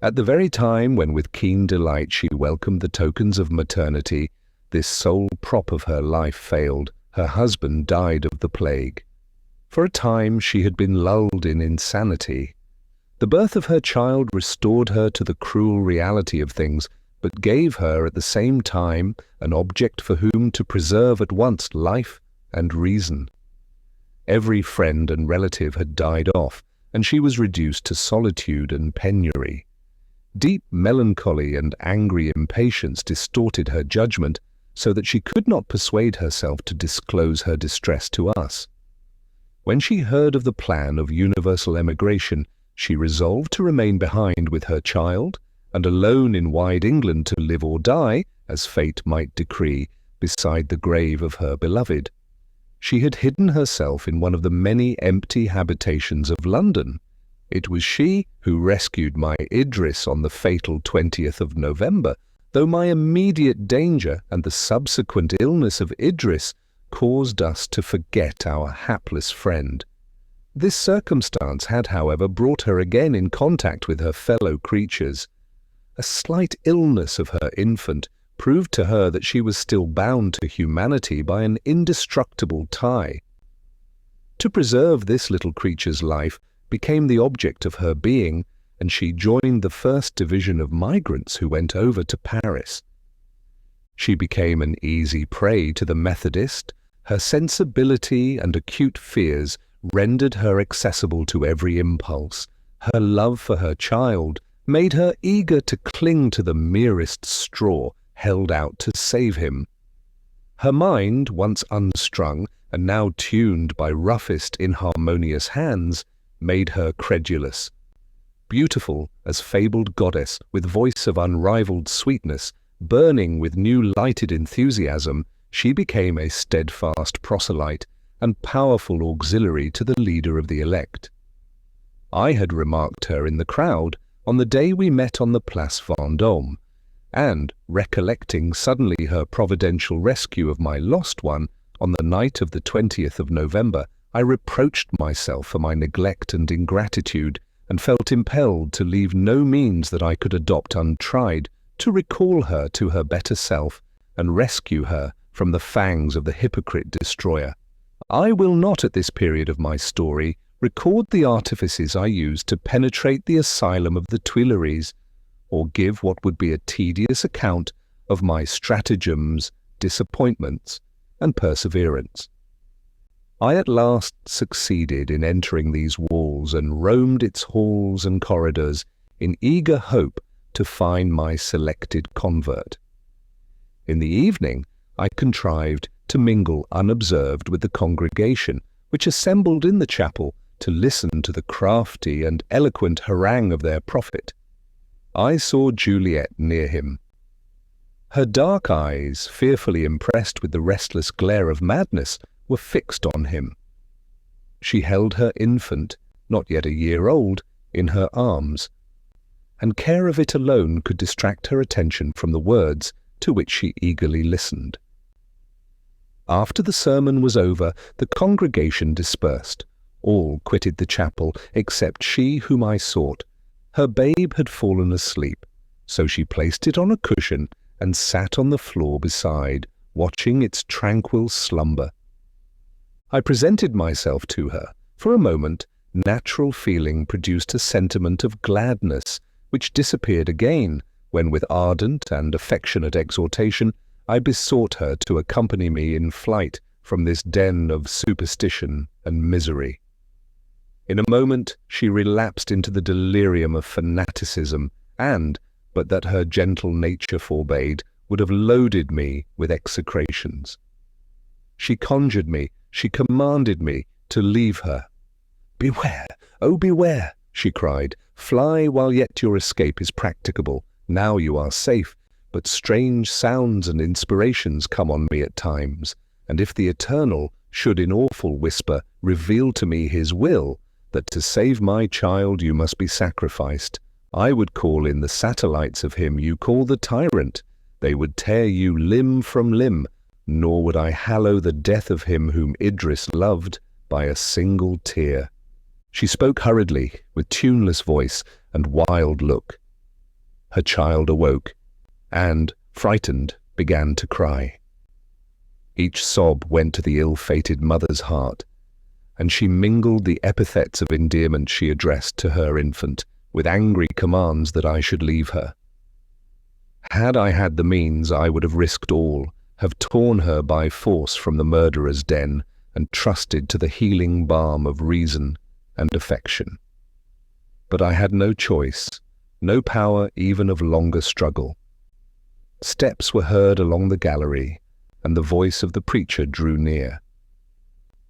At the very time when with keen delight she welcomed the tokens of maternity, this sole prop of her life failed, her husband died of the plague. For a time she had been lulled in insanity. The birth of her child restored her to the cruel reality of things, but gave her at the same time an object for whom to preserve at once life and reason. Every friend and relative had died off, and she was reduced to solitude and penury. Deep melancholy and angry impatience distorted her judgment, so that she could not persuade herself to disclose her distress to us. When she heard of the plan of universal emigration, she resolved to remain behind with her child, and alone in wide England to live or die, as fate might decree, beside the grave of her beloved. She had hidden herself in one of the many empty habitations of London. It was she who rescued my Idris on the fatal 20th of November, though my immediate danger and the subsequent illness of Idris caused us to forget our hapless friend. This circumstance had, however, brought her again in contact with her fellow creatures. A slight illness of her infant proved to her that she was still bound to humanity by an indestructible tie. To preserve this little creature's life became the object of her being, and she joined the first division of migrants who went over to Paris. She became an easy prey to the Methodist. Her sensibility and acute fears rendered her accessible to every impulse. Her love for her child made her eager to cling to the merest straw held out to save him. Her mind, once unstrung and now tuned by roughest inharmonious hands, made her credulous. Beautiful as fabled goddess, with voice of unrivalled sweetness, burning with new lighted enthusiasm, she became a steadfast proselyte and powerful auxiliary to the leader of the elect. I had remarked her in the crowd on the day we met on the Place Vendôme, and, recollecting suddenly her providential rescue of my lost one on the night of the 20th of November, I reproached myself for my neglect and ingratitude, and felt impelled to leave no means that I could adopt untried to recall her to her better self and rescue her from the fangs of the hypocrite destroyer. I will not at this period of my story record the artifices I used to penetrate the asylum of the Tuileries, or give what would be a tedious account of my stratagems, disappointments, and perseverance. I at last succeeded in entering these walls and roamed its halls and corridors in eager hope to find my selected convert. In the evening, I contrived to mingle unobserved with the congregation, which assembled in the chapel to listen to the crafty and eloquent harangue of their prophet. I saw Juliet near him. Her dark eyes, fearfully impressed with the restless glare of madness, were fixed on him. She held her infant, not yet a year old, in her arms, and care of it alone could distract her attention from the words to which she eagerly listened. After the sermon was over, the congregation dispersed. All quitted the chapel except she whom I sought. Her babe had fallen asleep, so she placed it on a cushion and sat on the floor beside, watching its tranquil slumber. I presented myself to her. For a moment, natural feeling produced a sentiment of gladness, which disappeared again, when with ardent and affectionate exhortation I besought her to accompany me in flight from this den of superstition and misery. In a moment she relapsed into the delirium of fanaticism and, but that her gentle nature forbade, would have loaded me with execrations. She conjured me, she commanded me to leave her. "Beware, oh beware," she cried. "Fly while yet your escape is practicable. Now you are safe, but strange sounds and inspirations come on me at times, and if the Eternal should in awful whisper reveal to me his will, that to save my child you must be sacrificed, I would call in the satellites of him you call the tyrant. They would tear you limb from limb, nor would I hallow the death of him whom Idris loved by a single tear." She spoke hurriedly, with tuneless voice and wild look. Her child awoke, and, frightened, began to cry. Each sob went to the ill-fated mother's heart, and she mingled the epithets of endearment she addressed to her infant with angry commands that I should leave her. Had I had the means, I would have risked all, have torn her by force from the murderer's den, and trusted to the healing balm of reason and affection. But I had no choice, no power even of longer struggle. Steps were heard along the gallery, and the voice of the preacher drew near.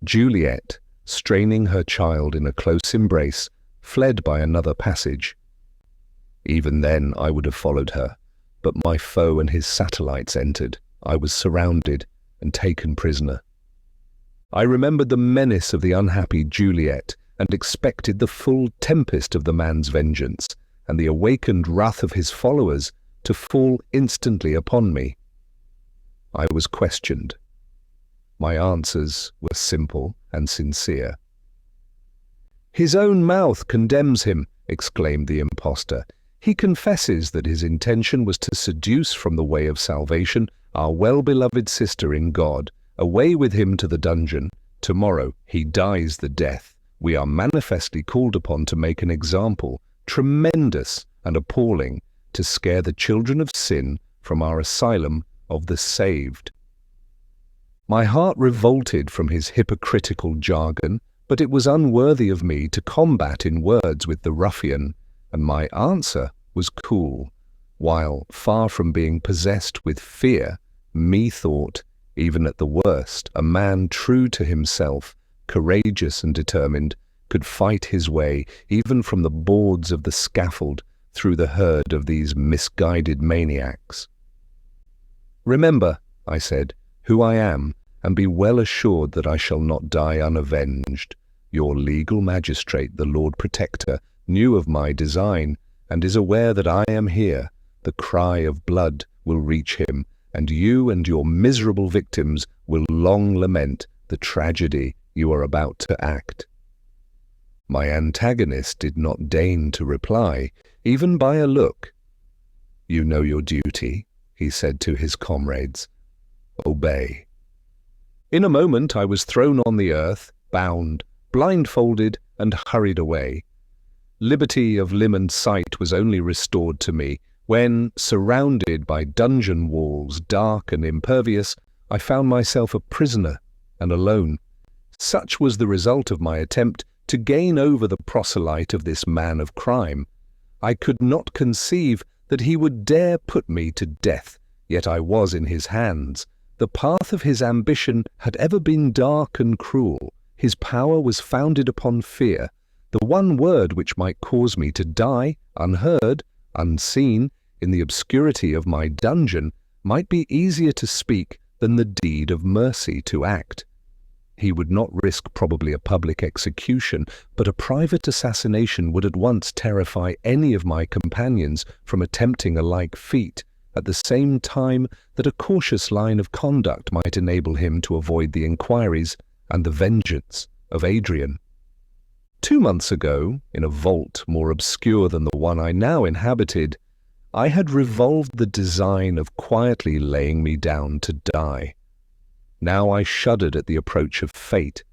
Juliet, straining her child in a close embrace, fled by another passage. Even then I would have followed her, but my foe and his satellites entered. I was surrounded and taken prisoner. I remembered the menace of the unhappy Juliet, and expected the full tempest of the man's vengeance, and the awakened wrath of his followers to fall instantly upon me. I was questioned. My answers were simple and sincere. "His own mouth condemns him," exclaimed the impostor. "He confesses that his intention was to seduce from the way of salvation our well-beloved sister in God. Away with him to the dungeon. Tomorrow he dies the death. We are manifestly called upon to make an example, tremendous and appalling, to scare the children of sin from our asylum of the saved." My heart revolted from his hypocritical jargon, but it was unworthy of me to combat in words with the ruffian, and my answer was cool, while, far from being possessed with fear, methought, even at the worst, a man true to himself, courageous and determined, could fight his way, even from the boards of the scaffold, through the herd of these misguided maniacs. "Remember," I said, "who I am, and be well assured that I shall not die unavenged. Your legal magistrate, the Lord Protector, knew of my design, and is aware that I am here. The cry of blood will reach him, and you and your miserable victims will long lament the tragedy you are about to act." My antagonist did not deign to reply, even by a look. "You know your duty," he said to his comrades. "Obey." In a moment I was thrown on the earth, bound, blindfolded, and hurried away. Liberty of limb and sight was only restored to me when, surrounded by dungeon walls, dark and impervious, I found myself a prisoner and alone. Such was the result of my attempt to gain over the proselyte of this man of crime. I could not conceive that he would dare put me to death, yet I was in his hands. The path of his ambition had ever been dark and cruel. His power was founded upon fear. The one word which might cause me to die, unheard, unseen, in the obscurity of my dungeon, might be easier to speak than the deed of mercy to act. He would not risk probably a public execution, but a private assassination would at once terrify any of my companions from attempting a like feat, at the same time that a cautious line of conduct might enable him to avoid the inquiries and the vengeance of Adrian. 2 months ago, in a vault more obscure than the one I now inhabited, I had revolved the design of quietly laying me down to die. Now I shuddered at the approach of fate.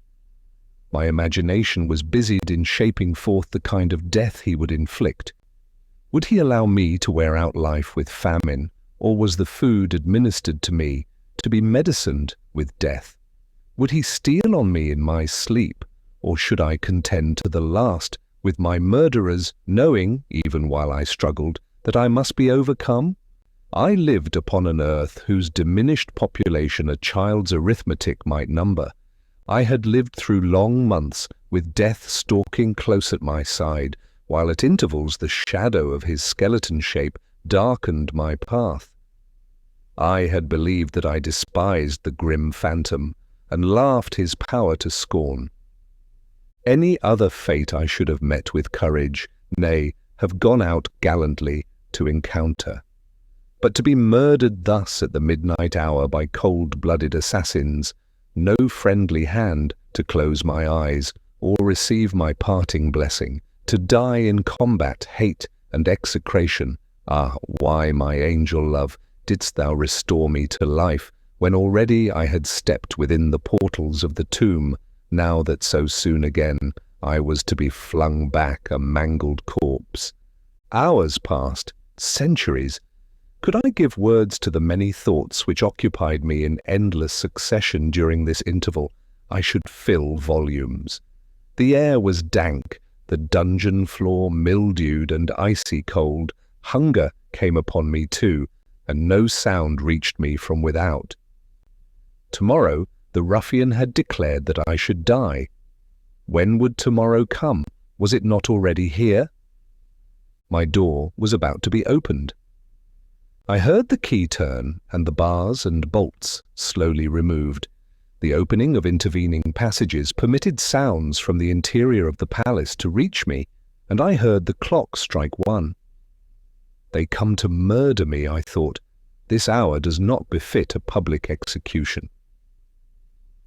My imagination was busied in shaping forth the kind of death he would inflict. Would he allow me to wear out life with famine, or was the food administered to me to be medicined with death? Would he steal on me in my sleep, or should I contend to the last with my murderers, knowing, even while I struggled, that I must be overcome? I lived upon an earth whose diminished population a child's arithmetic might number. I had lived through long months with death stalking close at my side, while at intervals the shadow of his skeleton shape darkened my path. I had believed that I despised the grim phantom, and laughed his power to scorn. Any other fate I should have met with courage, nay, have gone out gallantly to encounter. But to be murdered thus at the midnight hour by cold-blooded assassins, no friendly hand to close my eyes or receive my parting blessing, to die in combat, hate, and execration, why, my angel love, didst thou restore me to life, when already I had stepped within the portals of the tomb, now that so soon again I was to be flung back a mangled corpse? Hours passed, centuries. Could I give words to the many thoughts which occupied me in endless succession during this interval, I should fill volumes. The air was dank, the dungeon floor mildewed and icy cold. Hunger came upon me too, and no sound reached me from without. Tomorrow the ruffian had declared that I should die. When would tomorrow come? Was it not already here? My door was about to be opened. I heard the key turn and the bars and bolts slowly removed. The opening of intervening passages permitted sounds from the interior of the palace to reach me, and I heard the clock strike 1. They come to murder me, I thought. This hour does not befit a public execution.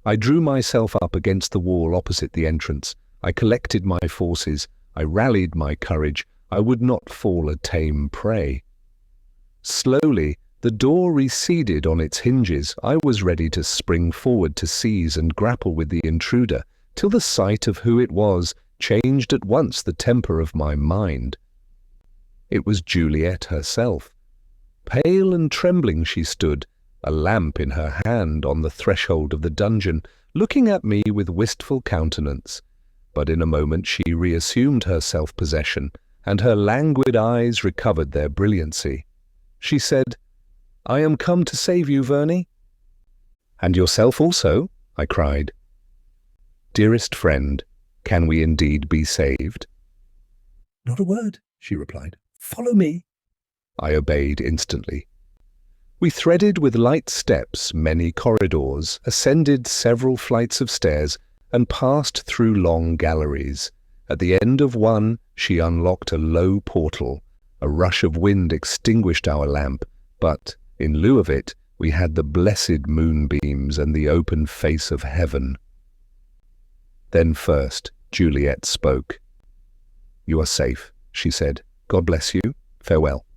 I drew myself up against the wall opposite the entrance. I collected my forces. I rallied my courage. I would not fall a tame prey. Slowly, the door receded on its hinges. I was ready to spring forward to seize and grapple with the intruder, till the sight of who it was changed at once the temper of my mind. It was Juliet herself. Pale and trembling she stood, a lamp in her hand on the threshold of the dungeon, looking at me with wistful countenance. But in a moment she reassumed her self-possession, and her languid eyes recovered their brilliancy. She said, "I am come to save you, Verney." "And yourself also?" I cried. "Dearest friend, can we indeed be saved?" "Not a word," she replied. "Follow me." I obeyed instantly. We threaded with light steps many corridors, ascended several flights of stairs, and passed through long galleries. At the end of one, she unlocked a low portal. A rush of wind extinguished our lamp, but, in lieu of it, we had the blessed moonbeams and the open face of heaven. Then first, Juliet spoke. "You are safe," she said. "God bless you. Farewell."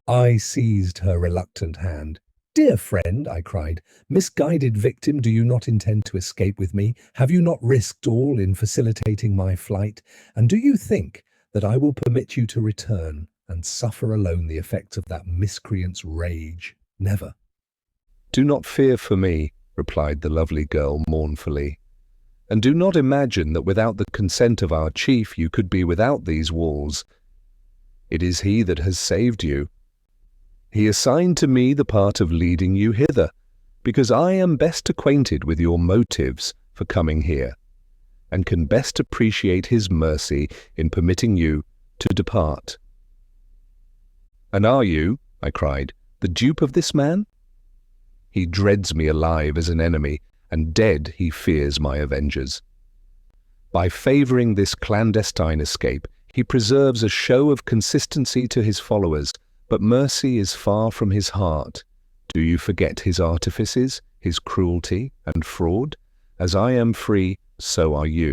I seized her reluctant hand. "Dear friend," I cried, "misguided victim, do you not intend to escape with me? Have you not risked all in facilitating my flight? And do you think that I will permit you to return and suffer alone the effects of that miscreant's rage? Never." "Do not fear for me," replied the lovely girl mournfully. "And do not imagine that without the consent of our chief you could be without these walls. It is he that has saved you. He assigned to me the part of leading you hither, because I am best acquainted with your motives for coming here, and can best appreciate his mercy in permitting you to depart." "And are you," I cried, "the dupe of this man? He dreads me alive as an enemy, and dead he fears my avengers. By favouring this clandestine escape, he preserves a show of consistency to his followers, but mercy is far from his heart. Do you forget his artifices, his cruelty and fraud? As I am free, so are you.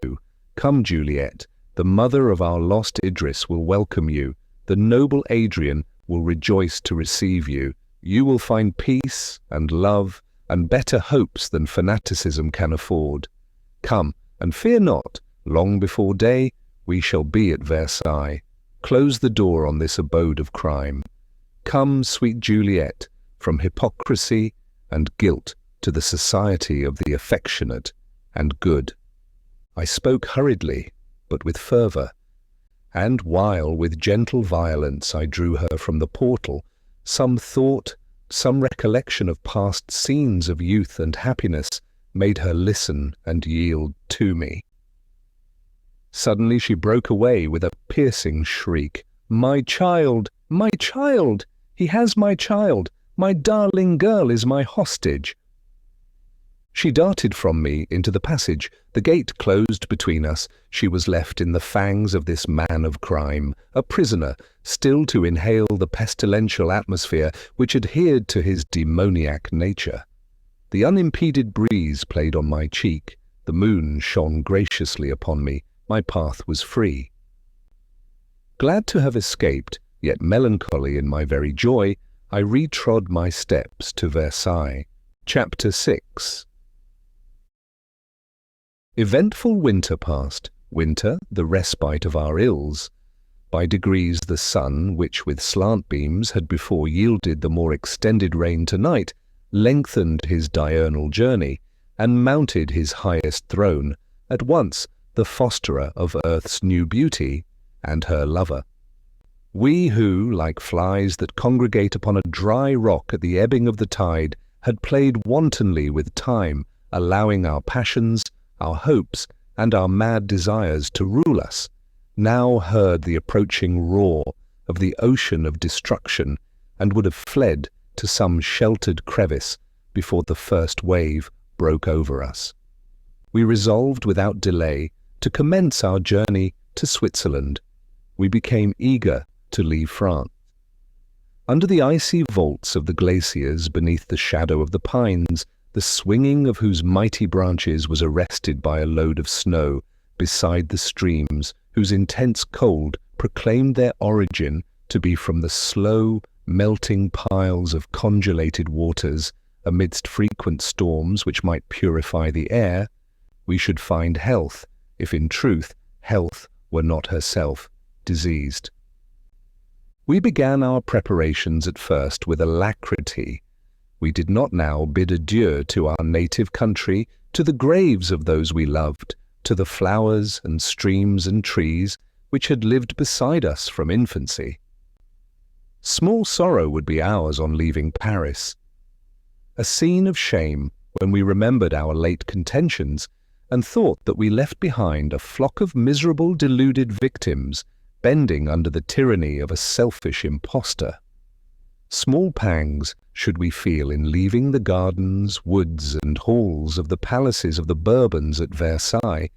Come, Juliet, the mother of our lost Idris will welcome you. The noble Adrian will rejoice to receive you. You will find peace and love and better hopes than fanaticism can afford. Come, and fear not, long before day we shall be at Versailles. Close the door on this abode of crime. Come, sweet Juliet, from hypocrisy and guilt to the society of the affectionate and good." I spoke hurriedly, but with fervour, and while with gentle violence I drew her from the portal, some thought, some recollection of past scenes of youth and happiness made her listen and yield to me. Suddenly she broke away with a piercing shriek. "My child! My child! He has my child! My darling girl is my hostage!" She darted from me into the passage. The gate closed between us. She was left in the fangs of this man of crime, a prisoner, still to inhale the pestilential atmosphere which adhered to his demoniac nature. The unimpeded breeze played on my cheek. The moon shone graciously upon me. My path was free. Glad to have escaped, yet melancholy in my very joy, I retrod my steps to Versailles. Chapter 6. Eventful winter passed. Winter, the respite of our ills. By degrees the sun, which with slant beams had before yielded the more extended rain to night, lengthened his diurnal journey, and mounted his highest throne, at once the fosterer of earth's new beauty and her lover. We who, like flies that congregate upon a dry rock at the ebbing of the tide, had played wantonly with time, allowing our passions, our hopes, and our mad desires to rule us, now heard the approaching roar of the ocean of destruction, and would have fled to some sheltered crevice before the first wave broke over us. We resolved without delay to commence our journey to Switzerland. We became eager to leave France. Under the icy vaults of the glaciers, beneath the shadow of the pines, the swinging of whose mighty branches was arrested by a load of snow, beside the streams whose intense cold proclaimed their origin to be from the slow, melting piles of congelated waters, amidst frequent storms which might purify the air, we should find health, if in truth health were not herself diseased. We began our preparations at first with alacrity. We did not now bid adieu to our native country, to the graves of those we loved, to the flowers and streams and trees which had lived beside us from infancy. Small sorrow would be ours on leaving Paris. A scene of shame when we remembered our late contentions and thought that we left behind a flock of miserable, deluded victims bending under the tyranny of a selfish impostor. Small pangs should we feel in leaving the gardens, woods, and halls of the palaces of the Bourbons at Versailles,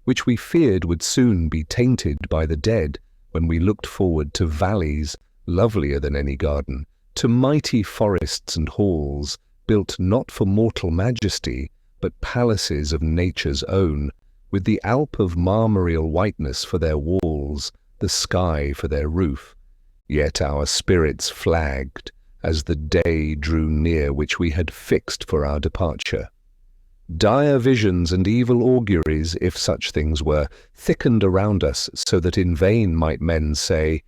which we feared would soon be tainted by the dead, when we looked forward to valleys lovelier than any garden, to mighty forests and halls, built not for mortal majesty, but palaces of nature's own, with the Alp of marmoreal whiteness for their walls, the sky for their roof. Yet our spirits flagged as the day drew near which we had fixed for our departure. Dire visions and evil auguries, if such things were, thickened around us, so that in vain might men say,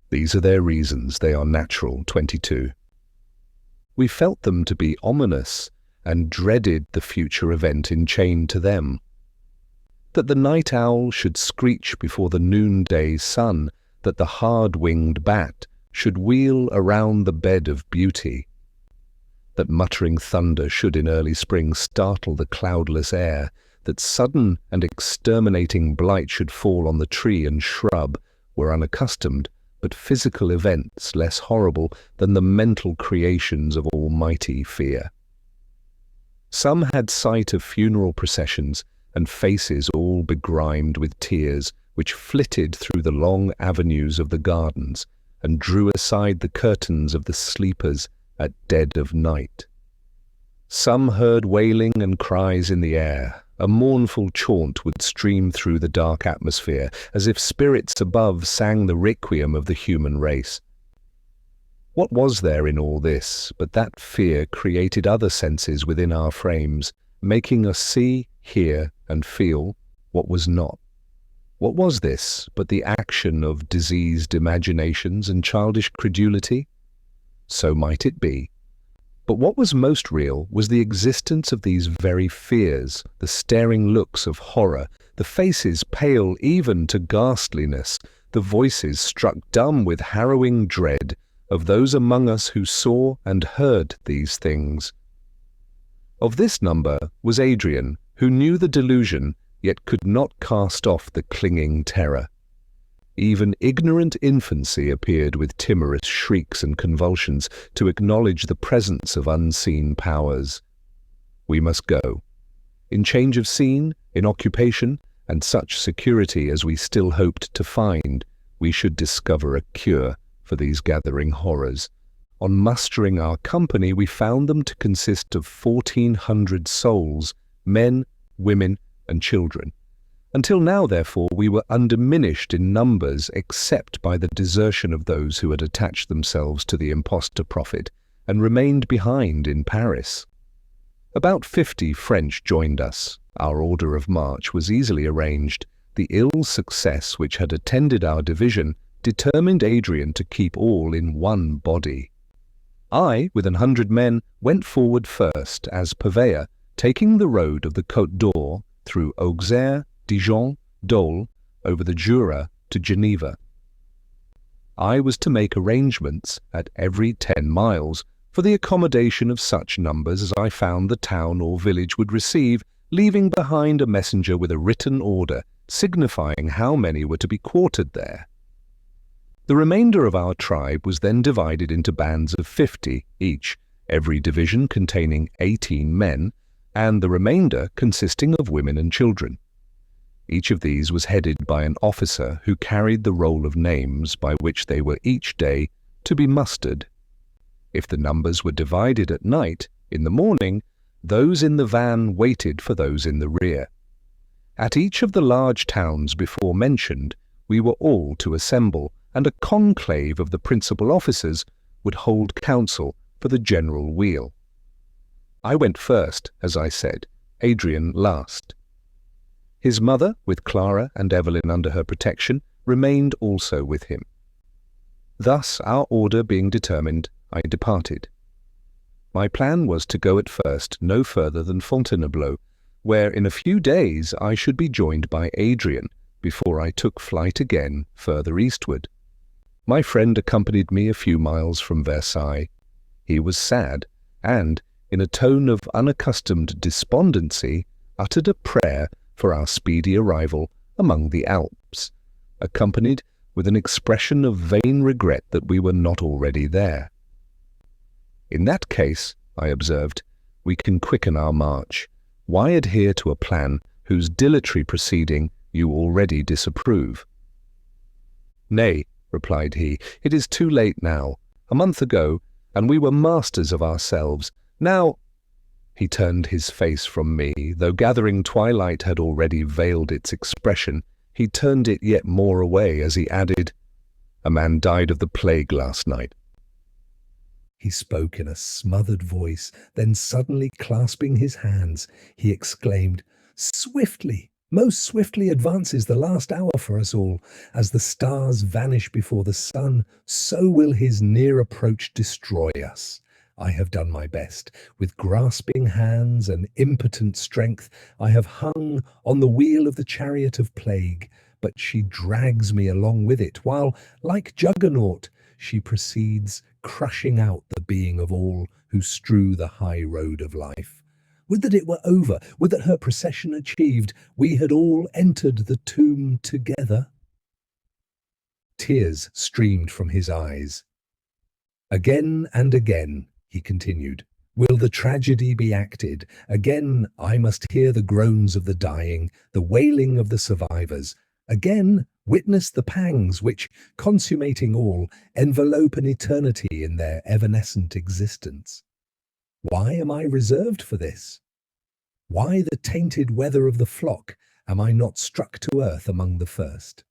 "These are their reasons, they are natural." 22. We felt them to be ominous, and dreaded the future event enchained to them. That the night owl should screech before the noonday sun, that the hard-winged bat should wheel around the bed of beauty, that muttering thunder should in early spring startle the cloudless air, that sudden and exterminating blight should fall on the tree and shrub, were unaccustomed, but physical events less horrible than the mental creations of almighty fear. Some had sight of funeral processions, and faces all begrimed with tears, which flitted through the long avenues of the gardens, and drew aside the curtains of the sleepers at dead of night. Some heard wailing and cries in the air. A mournful chaunt would stream through the dark atmosphere, as if spirits above sang the requiem of the human race. What was there in all this but that fear created other senses within our frames, making us see, hear, and feel what was not? What was this but the action of diseased imaginations and childish credulity? So might it be. But what was most real was the existence of these very fears, the staring looks of horror, the faces pale even to ghastliness, the voices struck dumb with harrowing dread of those among us who saw and heard these things. Of this number was Adrian, who knew the delusion, yet could not cast off the clinging terror. Even ignorant infancy appeared with timorous shrieks and convulsions to acknowledge the presence of unseen powers. We must go. In change of scene, in occupation, and such security as we still hoped to find, we should discover a cure for these gathering horrors. On mustering our company, we found them to consist of 1,400 souls, men, women, and children. Until now, therefore, we were undiminished in numbers except by the desertion of those who had attached themselves to the impostor prophet and remained behind in Paris. About 50 French joined us. Our order of march was easily arranged. The ill success which had attended our division determined Adrian to keep all in one body. I, with 100 men, went forward first as purveyor, taking the road of the Côte d'Or through Auxerre, Dijon, Dole, over the Jura to Geneva. I was to make arrangements at every 10 miles for the accommodation of such numbers as I found the town or village would receive, leaving behind a messenger with a written order signifying how many were to be quartered there. The remainder of our tribe was then divided into bands of 50 each, every division containing 18 men, and the remainder consisting of women and children. Each of these was headed by an officer who carried the roll of names by which they were each day to be mustered. If the numbers were divided at night, in the morning, those in the van waited for those in the rear. At each of the large towns before mentioned, we were all to assemble, and a conclave of the principal officers would hold council for the general weal. I went first, as I said, Adrian last. His mother, with Clara and Evelyn under her protection, remained also with him. Thus, our order being determined, I departed. My plan was to go at first no further than Fontainebleau, where in a few days I should be joined by Adrian before I took flight again further eastward. My friend accompanied me a few miles from Versailles. He was sad, and, in a tone of unaccustomed despondency, uttered a prayer for our speedy arrival among the Alps, accompanied with an expression of vain regret that we were not already there. In that case, I observed, we can quicken our march. Why adhere to a plan whose dilatory proceeding you already disapprove? Nay, replied he, it is too late now. A month ago, and we were masters of ourselves. Now, he turned his face from me, though gathering twilight had already veiled its expression. He turned it yet more away as he added, a man died of the plague last night. He spoke in a smothered voice, then suddenly clasping his hands, he exclaimed, "Swiftly, most swiftly advances the last hour for us all. As the stars vanish before the sun, so will his near approach destroy us. I have done my best. With grasping hands and impotent strength, I have hung on the wheel of the chariot of plague, but she drags me along with it, while, like Juggernaut, she proceeds, crushing out the being of all who strew the high road of life. Would that it were over, would that her procession achieved, we had all entered the tomb together." Tears streamed from his eyes. "Again and again," he continued, "will the tragedy be acted. Again I must hear the groans of the dying, the wailing of the survivors. Again witness the pangs which, consummating all, envelope an eternity in their evanescent existence. Why am I reserved for this? Why the tainted weather of the flock am I not struck to earth among the first?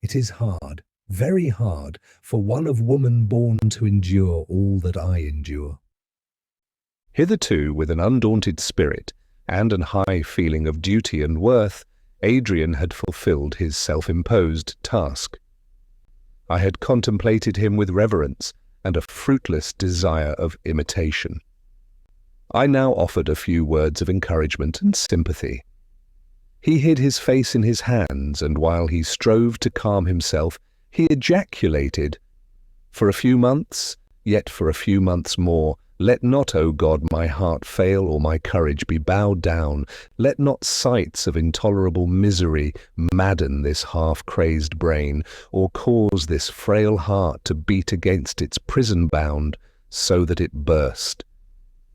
It is hard, very hard, for one of woman born to endure all that I endure." Hitherto, with an undaunted spirit and an high feeling of duty and worth, Adrian had fulfilled his self-imposed task. I had contemplated him with reverence, and a fruitless desire of imitation. I now offered a few words of encouragement and sympathy. He hid his face in his hands, and while he strove to calm himself, he ejaculated, "For a few months, yet for a few months more, let not, O God, my heart fail or my courage be bowed down. Let not sights of intolerable misery madden this half-crazed brain, or cause this frail heart to beat against its prison bound, so that it burst.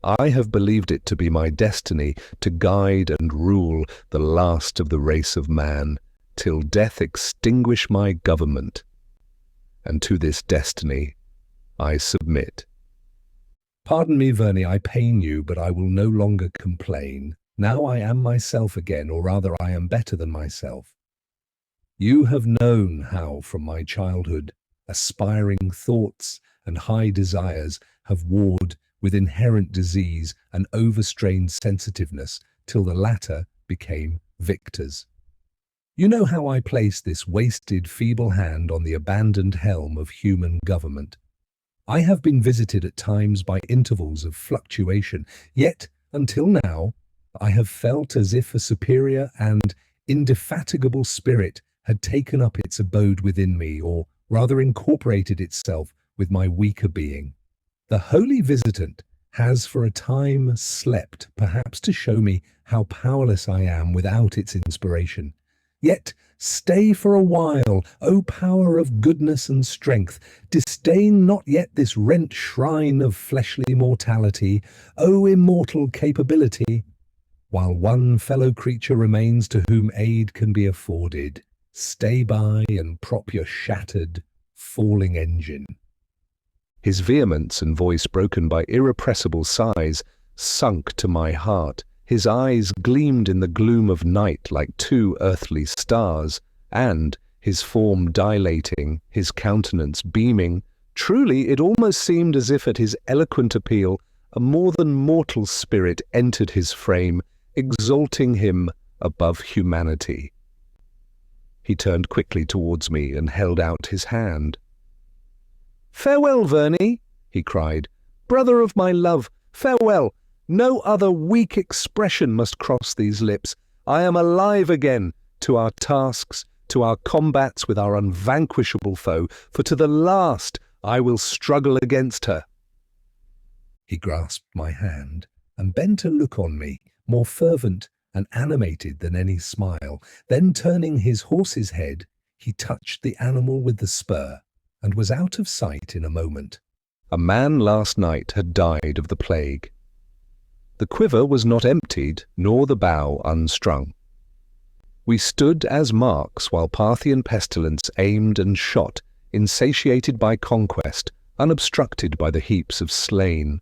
I have believed it to be my destiny to guide and rule the last of the race of man, till death extinguish my government. And to this destiny I submit." Pardon me, Verney, I pain you, but I will no longer complain. Now I am myself again, or rather I am better than myself. You have known how from my childhood aspiring thoughts and high desires have warred with inherent disease and overstrained sensitiveness till the latter became victors. You know how I placed this wasted, feeble hand on the abandoned helm of human government. I have been visited at times by intervals of fluctuation, yet, until now, I have felt as if a superior and indefatigable spirit had taken up its abode within me, or rather incorporated itself with my weaker being. The holy visitant has for a time slept, perhaps to show me how powerless I am without its inspiration. Yet stay for a while, O power of goodness and strength, disdain not yet this rent shrine of fleshly mortality, O immortal capability. While one fellow creature remains to whom aid can be afforded, stay by and prop your shattered, falling engine. His vehemence and voice, broken by irrepressible sighs, sunk to my heart. His eyes gleamed in the gloom of night like two earthly stars, and, his form dilating, his countenance beaming, truly it almost seemed as if at his eloquent appeal a more than mortal spirit entered his frame, exalting him above humanity. He turned quickly towards me and held out his hand. "Farewell, Verney," he cried. "Brother of my love, farewell. No other weak expression must cross these lips. I am alive again to our tasks, to our combats with our unvanquishable foe, for to the last I will struggle against her." He grasped my hand and bent a look on me, more fervent and animated than any smile. Then turning his horse's head, he touched the animal with the spur, and was out of sight in a moment. A man last night had died of the plague. The quiver was not emptied, nor the bow unstrung. We stood as marks while Parthian pestilence aimed and shot, insatiated by conquest, unobstructed by the heaps of slain.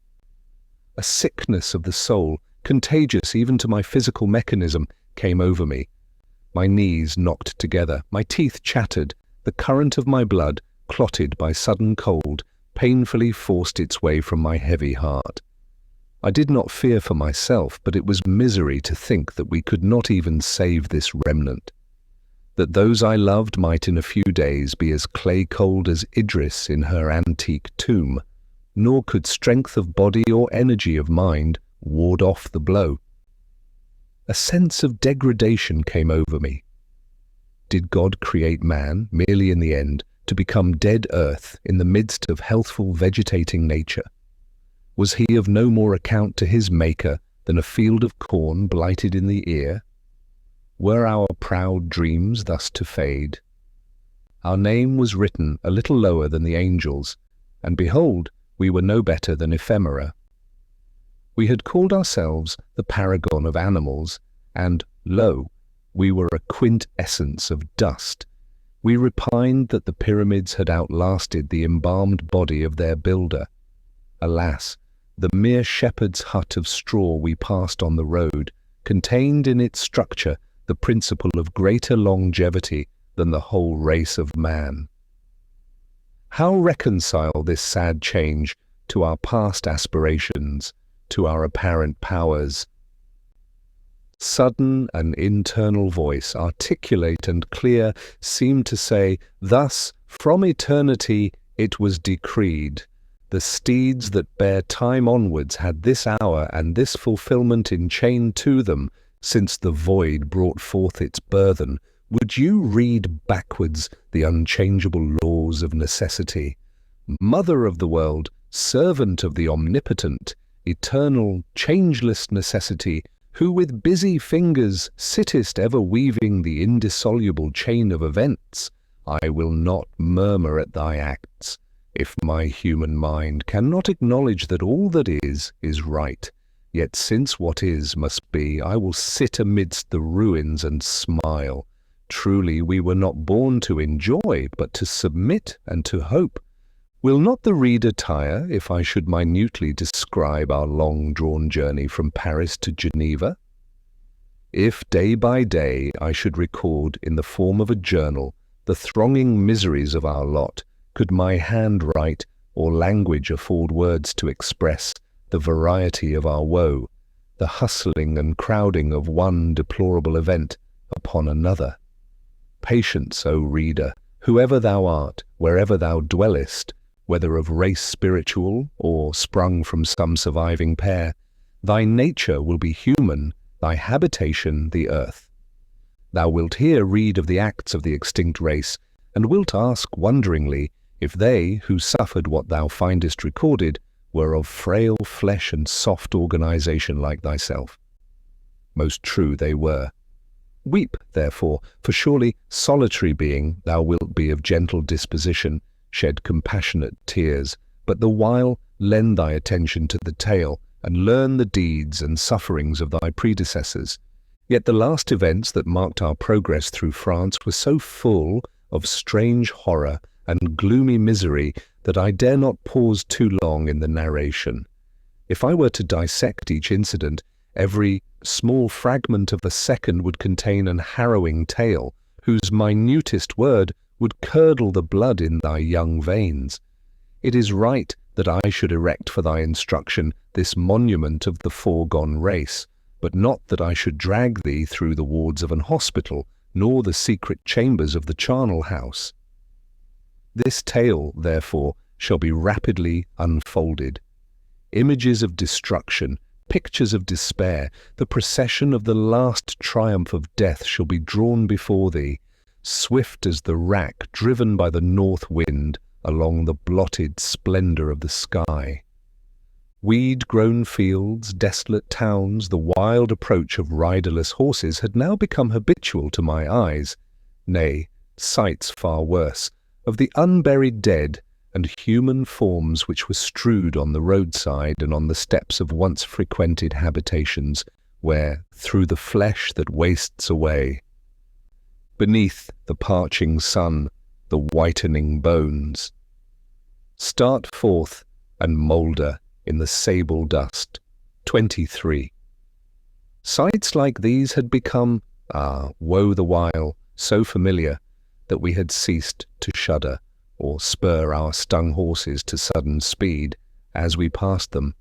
A sickness of the soul, contagious even to my physical mechanism, came over me. My knees knocked together, my teeth chattered, the current of my blood, clotted by sudden cold, painfully forced its way from my heavy heart. I did not fear for myself, but it was misery to think that we could not even save this remnant, that those I loved might in a few days be as clay-cold as Idris in her antique tomb, nor could strength of body or energy of mind ward off the blow. A sense of degradation came over me. Did God create man, merely in the end, to become dead earth in the midst of healthful vegetating nature? Was he of no more account to his Maker than a field of corn blighted in the ear? Were our proud dreams thus to fade? Our name was written a little lower than the angels, and behold, we were no better than ephemera. We had called ourselves the paragon of animals, and lo, we were a quintessence of dust. We repined that the pyramids had outlasted the embalmed body of their builder. Alas, the mere shepherd's hut of straw we passed on the road contained in its structure the principle of greater longevity than the whole race of man. How reconcile this sad change to our past aspirations, to our apparent powers? Sudden an internal voice, articulate and clear, seemed to say, "Thus, from eternity it was decreed, The steeds that bear time onwards had this hour and this fulfillment enchained to them, since the void brought forth its burthen. Would you read backwards the unchangeable laws of necessity? Mother of the world, servant of the omnipotent, eternal, changeless necessity, who with busy fingers sittest ever weaving the indissoluble chain of events, I will not murmur at thy acts. If my human mind cannot acknowledge that all that is right, yet since what is must be, I will sit amidst the ruins and smile. Truly we were not born to enjoy, but to submit and to hope. Will not the reader tire if I should minutely describe our long-drawn journey from Paris to Geneva? If day by day I should record in the form of a journal the thronging miseries of our lot, could my hand write or language afford words to express the variety of our woe, the hustling and crowding of one deplorable event upon another? Patience, O reader, whoever thou art, wherever thou dwellest, whether of race spiritual or sprung from some surviving pair, thy nature will be human, thy habitation the earth. Thou wilt here read of the acts of the extinct race, and wilt ask wonderingly if they, who suffered what thou findest recorded, were of frail flesh and soft organization like thyself. Most true they were. Weep, therefore, for surely, solitary being, thou wilt be of gentle disposition, shed compassionate tears, but the while lend thy attention to the tale, and learn the deeds and sufferings of thy predecessors. Yet the last events that marked our progress through France were so full of strange horror and gloomy misery that I dare not pause too long in the narration. If I were to dissect each incident, every small fragment of a second would contain an harrowing tale, whose minutest word would curdle the blood in thy young veins. It is right that I should erect for thy instruction this monument of the foregone race, but not that I should drag thee through the wards of an hospital, nor the secret chambers of the charnel house. This tale, therefore, shall be rapidly unfolded. Images of destruction, pictures of despair, the procession of the last triumph of death shall be drawn before thee, swift as the rack driven by the north wind along the blotted splendor of the sky. Weed-grown fields, desolate towns, the wild approach of riderless horses had now become habitual to my eyes. Nay, sights far worse, of the unburied dead and human forms which were strewed on the roadside and on the steps of once frequented habitations, where, through the flesh that wastes away, beneath the parching sun, the whitening bones start forth and moulder in the sable dust. 23. Sights like these had become, woe the while, so familiar that we had ceased to shudder or spur our stung horses to sudden speed as we passed them.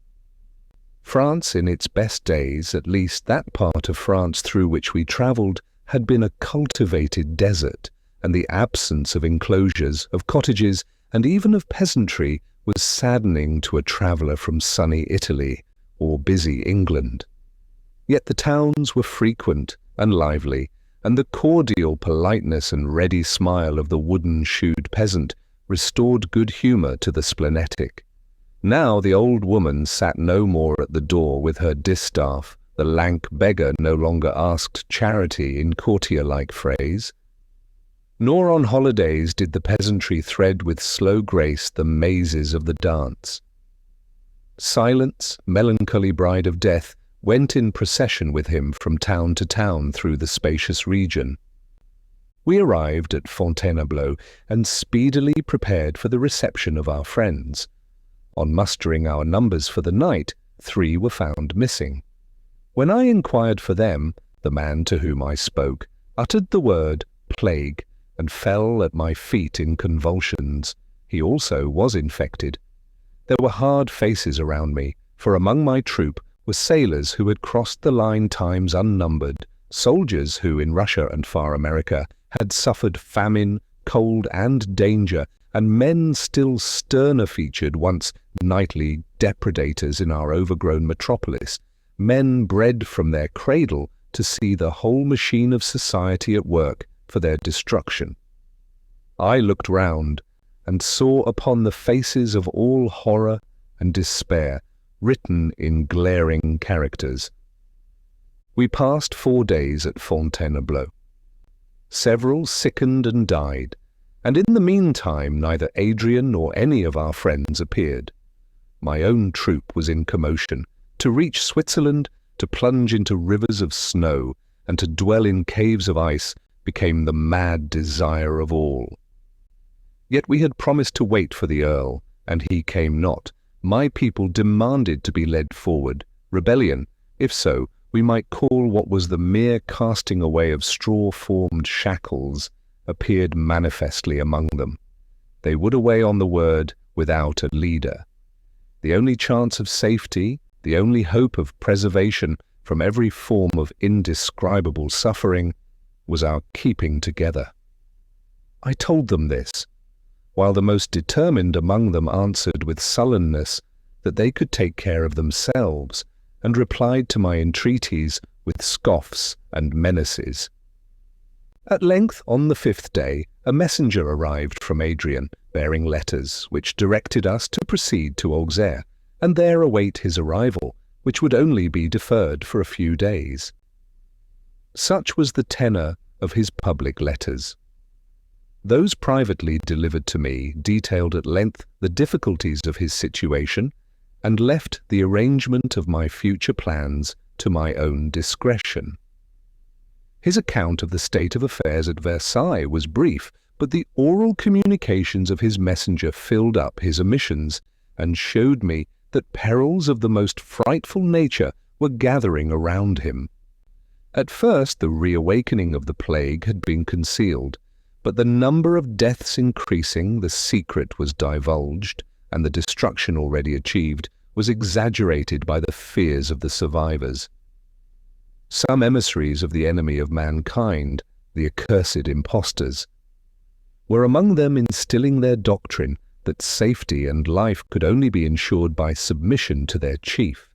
France in its best days, at least that part of France through which we travelled, had been a cultivated desert, and the absence of enclosures, of cottages, and even of peasantry was saddening to a traveller from sunny Italy or busy England. Yet the towns were frequent and lively, and the cordial politeness and ready smile of the wooden-shoed peasant restored good humour to the splenetic. Now the old woman sat no more at the door with her distaff, the lank beggar no longer asked charity in courtier-like phrase, nor on holidays did the peasantry thread with slow grace the mazes of the dance. Silence, melancholy bride of death, went in procession with him from town to town through the spacious region. We arrived at Fontainebleau and speedily prepared for the reception of our friends. On mustering our numbers for the night, 3 were found missing. When I inquired for them, the man to whom I spoke uttered the word plague and fell at my feet in convulsions. He also was infected. There were hard faces around me, for among my troop were sailors who had crossed the line times unnumbered, soldiers who in Russia and far America had suffered famine, cold and danger, and men still sterner featured once nightly depredators in our overgrown metropolis, men bred from their cradle to see the whole machine of society at work for their destruction. I looked round and saw upon the faces of all horror and despair written in glaring characters. We passed 4 days at Fontainebleau. Several sickened and died, and in the meantime neither Adrian nor any of our friends appeared. My own troop was in commotion. To reach Switzerland, to plunge into rivers of snow, and to dwell in caves of ice became the mad desire of all. Yet we had promised to wait for the Earl, and he came not. My people demanded to be led forward. Rebellion, if so, we might call what was the mere casting away of straw-formed shackles, appeared manifestly among them. They would away on the word without a leader. The only chance of safety, the only hope of preservation from every form of indescribable suffering, was our keeping together. I told them this, while the most determined among them answered with sullenness that they could take care of themselves, and replied to my entreaties with scoffs and menaces. At length, on the 5th day, a messenger arrived from Adrian, bearing letters, which directed us to proceed to Auxerre, and there await his arrival, which would only be deferred for a few days. Such was the tenor of his public letters. Those privately delivered to me detailed at length the difficulties of his situation, and left the arrangement of my future plans to my own discretion. His account of the state of affairs at Versailles was brief, but the oral communications of his messenger filled up his omissions, and showed me that perils of the most frightful nature were gathering around him. At first the reawakening of the plague had been concealed, but the number of deaths increasing, the secret was divulged, and the destruction already achieved was exaggerated by the fears of the survivors. Some emissaries of the enemy of mankind, the accursed impostors, were among them instilling their doctrine that safety and life could only be ensured by submission to their chief.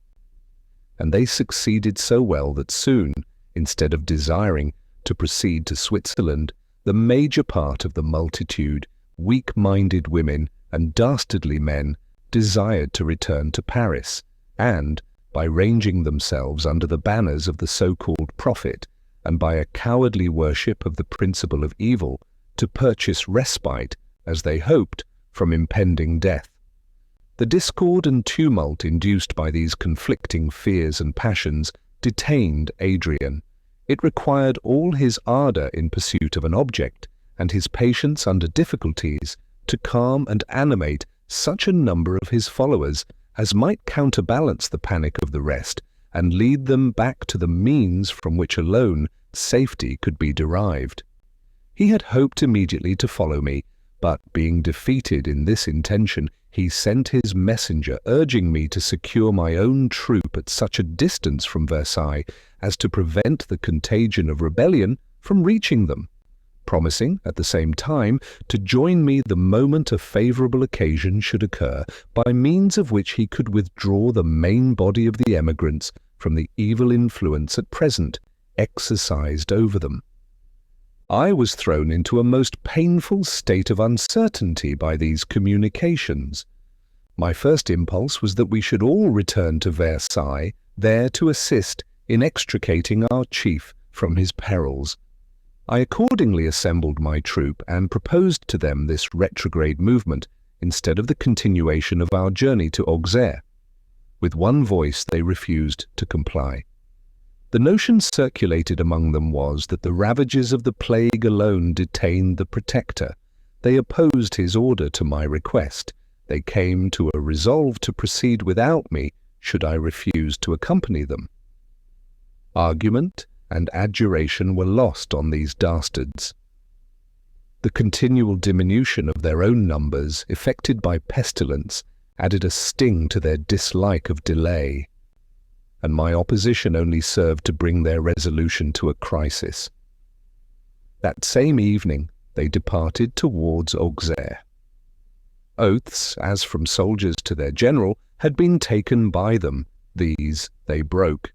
And they succeeded so well that soon, instead of desiring to proceed to Switzerland, the major part of the multitude, weak-minded women and dastardly men, desired to return to Paris, and, by ranging themselves under the banners of the so-called prophet, and by a cowardly worship of the principle of evil, to purchase respite, as they hoped, from impending death. The discord and tumult induced by these conflicting fears and passions detained Adrian. It required all his ardour in pursuit of an object, and his patience under difficulties, to calm and animate such a number of his followers as might counterbalance the panic of the rest, and lead them back to the means from which alone safety could be derived. He had hoped immediately to follow me, but being defeated in this intention, he sent his messenger urging me to secure my own troop at such a distance from Versailles as to prevent the contagion of rebellion from reaching them, promising at the same time to join me the moment a favourable occasion should occur, by means of which he could withdraw the main body of the emigrants from the evil influence at present exercised over them. I was thrown into a most painful state of uncertainty by these communications. My first impulse was that we should all return to Versailles, there to assist in extricating our chief from his perils. I accordingly assembled my troop and proposed to them this retrograde movement instead of the continuation of our journey to Auxerre. With one voice they refused to comply. The notion circulated among them was that the ravages of the plague alone detained the Protector. They opposed his order to my request. They came to a resolve to proceed without me should I refuse to accompany them. Argument and adjuration were lost on these dastards. The continual diminution of their own numbers, effected by pestilence, added a sting to their dislike of delay, and my opposition only served to bring their resolution to a crisis. That same evening they departed towards Auxerre. Oaths, as from soldiers to their general, had been taken by them. These they broke.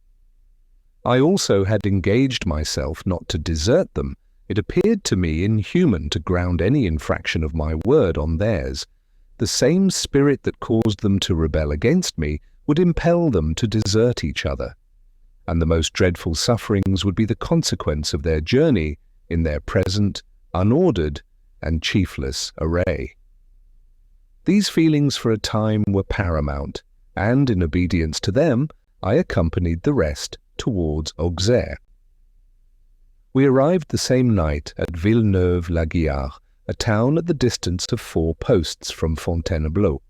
I also had engaged myself not to desert them. It appeared to me inhuman to ground any infraction of my word on theirs. The same spirit that caused them to rebel against me would impel them to desert each other, and the most dreadful sufferings would be the consequence of their journey in their present, unordered, and chiefless array. These feelings for a time were paramount, and in obedience to them, I accompanied the rest towards Auxerre. We arrived the same night at Villeneuve-la-Guiard, a town at the distance of 4 posts from Fontainebleau.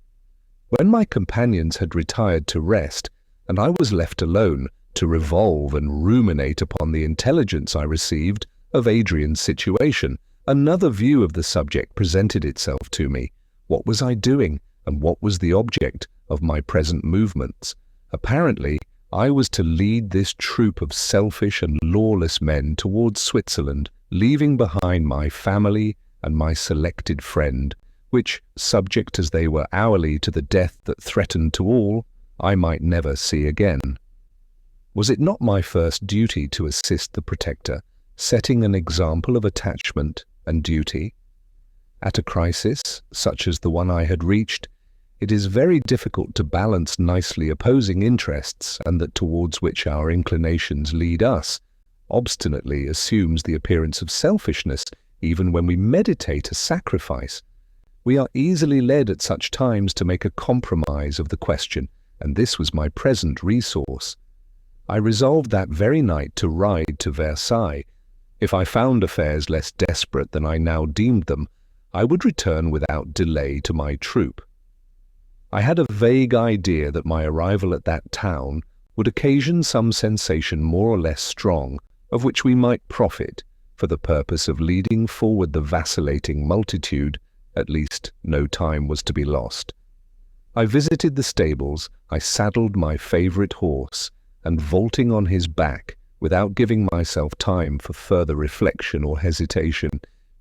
When my companions had retired to rest, and I was left alone to revolve and ruminate upon the intelligence I received of Adrian's situation, another view of the subject presented itself to me. What was I doing, and what was the object of my present movements? Apparently, I was to lead this troop of selfish and lawless men towards Switzerland, leaving behind my family and my selected friend, which, subject as they were hourly to the death that threatened to all, I might never see again. Was it not my first duty to assist the protector, setting an example of attachment and duty? At a crisis, such as the one I had reached, it is very difficult to balance nicely opposing interests, and that towards which our inclinations lead us obstinately assumes the appearance of selfishness even when we meditate a sacrifice. We are easily led at such times to make a compromise of the question, and this was my present resource. I resolved that very night to ride to Versailles. If I found affairs less desperate than I now deemed them, I would return without delay to my troop. I had a vague idea that my arrival at that town would occasion some sensation more or less strong, of which we might profit, for the purpose of leading forward the vacillating multitude. At least no time was to be lost. I visited the stables, I saddled my favourite horse, and vaulting on his back, without giving myself time for further reflection or hesitation,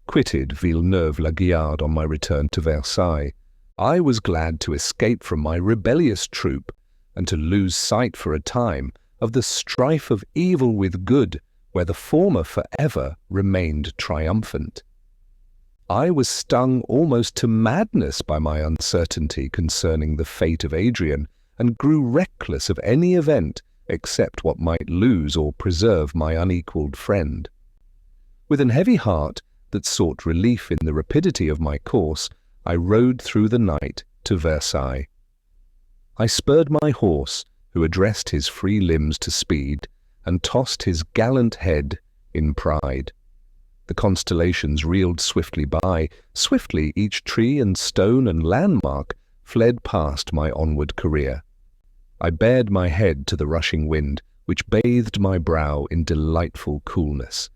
quitted Villeneuve-la-Guiard on my return to Versailles. I was glad to escape from my rebellious troop, and to lose sight for a time of the strife of evil with good, where the former forever remained triumphant. I was stung almost to madness by my uncertainty concerning the fate of Adrian, and grew reckless of any event except what might lose or preserve my unequalled friend. With an heavy heart that sought relief in the rapidity of my course, I rode through the night to Versailles. I spurred my horse, who addressed his free limbs to speed, and tossed his gallant head in pride. The constellations reeled swiftly by. Swiftly each tree and stone and landmark fled past my onward career. I bared my head to the rushing wind, which bathed my brow in delightful coolness.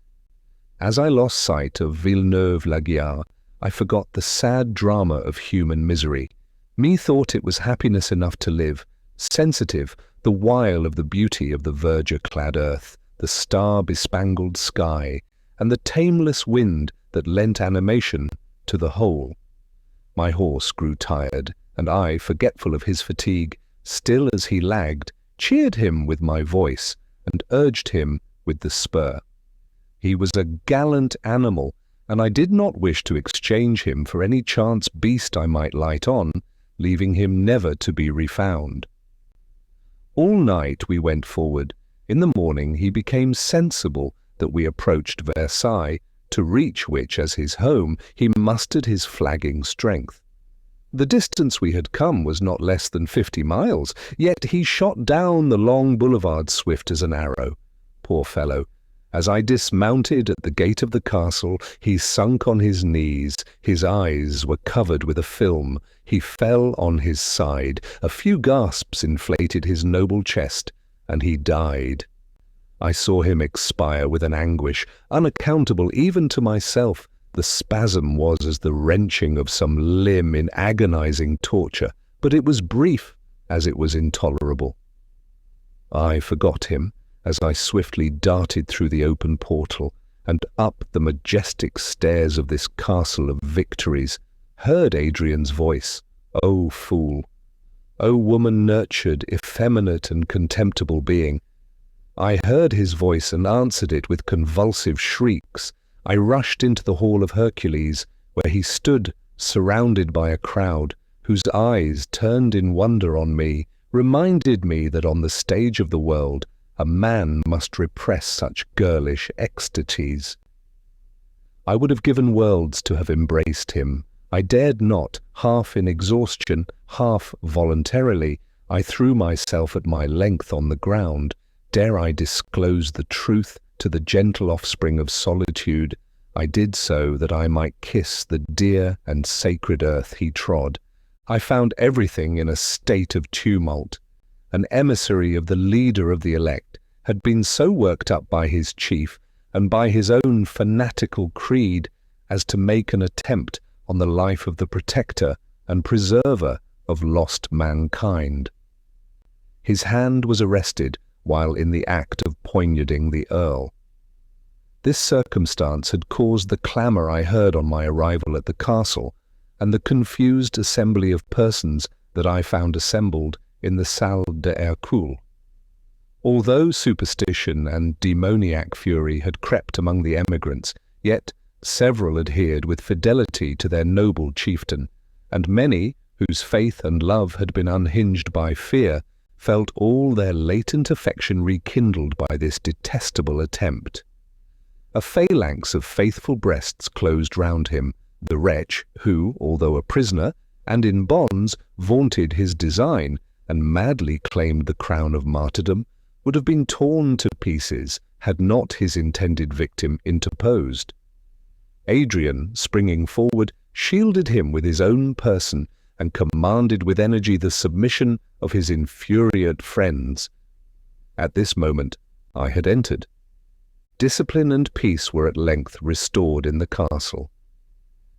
As I lost sight of Villeneuve-la-Guiard, I forgot the sad drama of human misery. Methought it was happiness enough to live, sensitive the while of the beauty of the verdure-clad earth, the star-bespangled sky, and the tameless wind that lent animation to the whole. My horse grew tired, and I, forgetful of his fatigue, still as he lagged, cheered him with my voice, and urged him with the spur. He was a gallant animal, and I did not wish to exchange him for any chance beast I might light on, leaving him never to be refound. All night we went forward. In the morning he became sensible that we approached Versailles, to reach which as his home he mustered his flagging strength. The distance we had come was not less than 50 miles, yet he shot down the long boulevard swift as an arrow. Poor fellow! As I dismounted at the gate of the castle, he sunk on his knees, his eyes were covered with a film, he fell on his side, a few gasps inflated his noble chest, and he died. I saw him expire with an anguish unaccountable even to myself. The spasm was as the wrenching of some limb in agonizing torture, but it was brief as it was intolerable. I forgot him as I swiftly darted through the open portal and up the majestic stairs of this castle of victories, heard Adrian's voice. O fool! O woman-nurtured, effeminate and contemptible being! I heard his voice and answered it with convulsive shrieks. I rushed into the hall of Hercules, where he stood, surrounded by a crowd, whose eyes, turned in wonder on me, reminded me that on the stage of the world, a man must repress such girlish ecstasies. I would have given worlds to have embraced him. I dared not, half in exhaustion, half voluntarily. I threw myself at my length on the ground. Dare I disclose the truth to the gentle offspring of solitude? I did so that I might kiss the dear and sacred earth he trod. I found everything in a state of tumult. An emissary of the leader of the elect had been so worked up by his chief and by his own fanatical creed as to make an attempt on the life of the protector and preserver of lost mankind. His hand was arrested while in the act of poignarding the Earl. This circumstance had caused the clamour I heard on my arrival at the castle, and the confused assembly of persons that I found assembled in the Salle de Hercule. Although superstition and demoniac fury had crept among the emigrants, yet several adhered with fidelity to their noble chieftain, and many, whose faith and love had been unhinged by fear, felt all their latent affection rekindled by this detestable attempt. A phalanx of faithful breasts closed round him. The wretch, who, although a prisoner and in bonds, vaunted his design and madly claimed the crown of martyrdom, would have been torn to pieces had not his intended victim interposed. Adrian, springing forward, shielded him with his own person and commanded with energy the submission of his infuriate friends. At this moment I had entered. Discipline and peace were at length restored in the castle.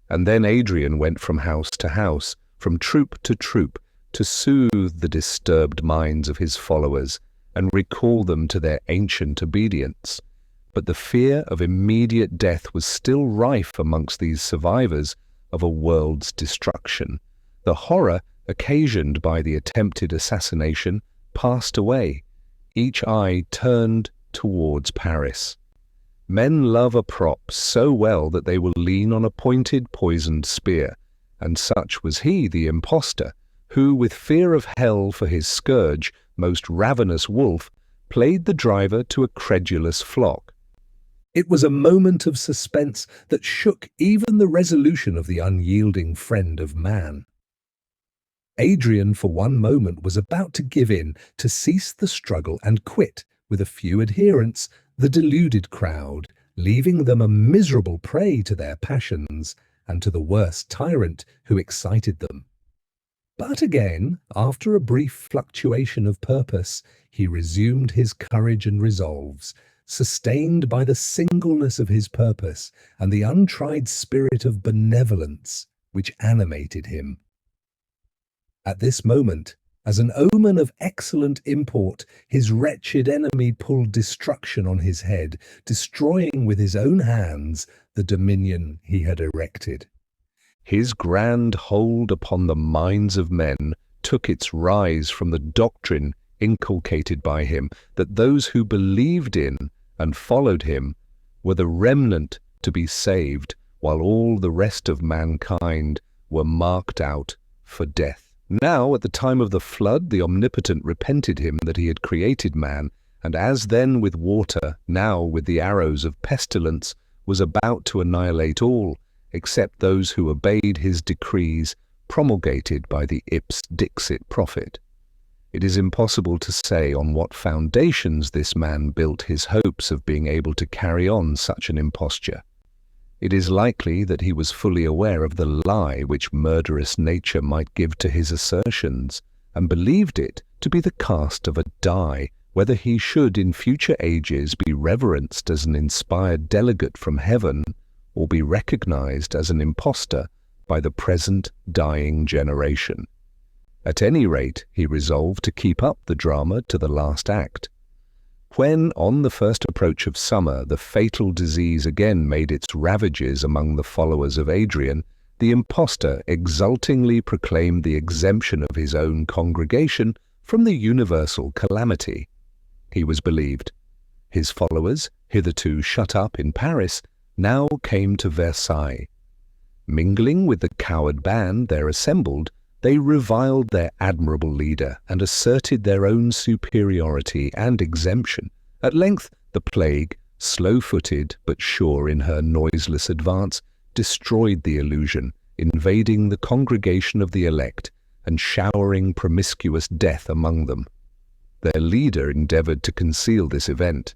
And then Adrian went from house to house, from troop to troop, to soothe the disturbed minds of his followers and recall them to their ancient obedience. But the fear of immediate death was still rife amongst these survivors of a world's destruction. The horror occasioned by the attempted assassination passed away. Each eye turned towards Paris. Men love a prop so well that they will lean on a pointed, poisoned spear, and such was he, the impostor, who, with fear of hell for his scourge, most ravenous wolf, played the driver to a credulous flock. It was a moment of suspense that shook even the resolution of the unyielding friend of man. Adrian for one moment was about to give in, to cease the struggle and quit, with a few adherents, the deluded crowd, leaving them a miserable prey to their passions and to the worst tyrant who excited them. But again, after a brief fluctuation of purpose, he resumed his courage and resolves, sustained by the singleness of his purpose and the untried spirit of benevolence which animated him. At this moment, as an omen of excellent import, his wretched enemy pulled destruction on his head, destroying with his own hands the dominion he had erected. His grand hold upon the minds of men took its rise from the doctrine inculcated by him that those who believed in and followed him were the remnant to be saved, while all the rest of mankind were marked out for death. Now, at the time of the flood, the Omnipotent repented him that he had created man, and as then with water, now with the arrows of pestilence, was about to annihilate all, except those who obeyed his decrees promulgated by the Ips Dixit prophet. It is impossible to say on what foundations this man built his hopes of being able to carry on such an imposture. It is likely that he was fully aware of the lie which murderous nature might give to his assertions, and believed it to be the cast of a die, whether he should in future ages be reverenced as an inspired delegate from heaven, or be recognized as an impostor by the present dying generation. At any rate, he resolved to keep up the drama to the last act. When, on the first approach of summer, the fatal disease again made its ravages among the followers of Adrian, the impostor exultingly proclaimed the exemption of his own congregation from the universal calamity. He was believed. His followers, hitherto shut up in Paris, now came to Versailles. Mingling with the coward band there assembled, they reviled their admirable leader and asserted their own superiority and exemption. At length the plague, slow-footed but sure in her noiseless advance, destroyed the illusion, invading the congregation of the elect and showering promiscuous death among them. Their leader endeavored to conceal this event.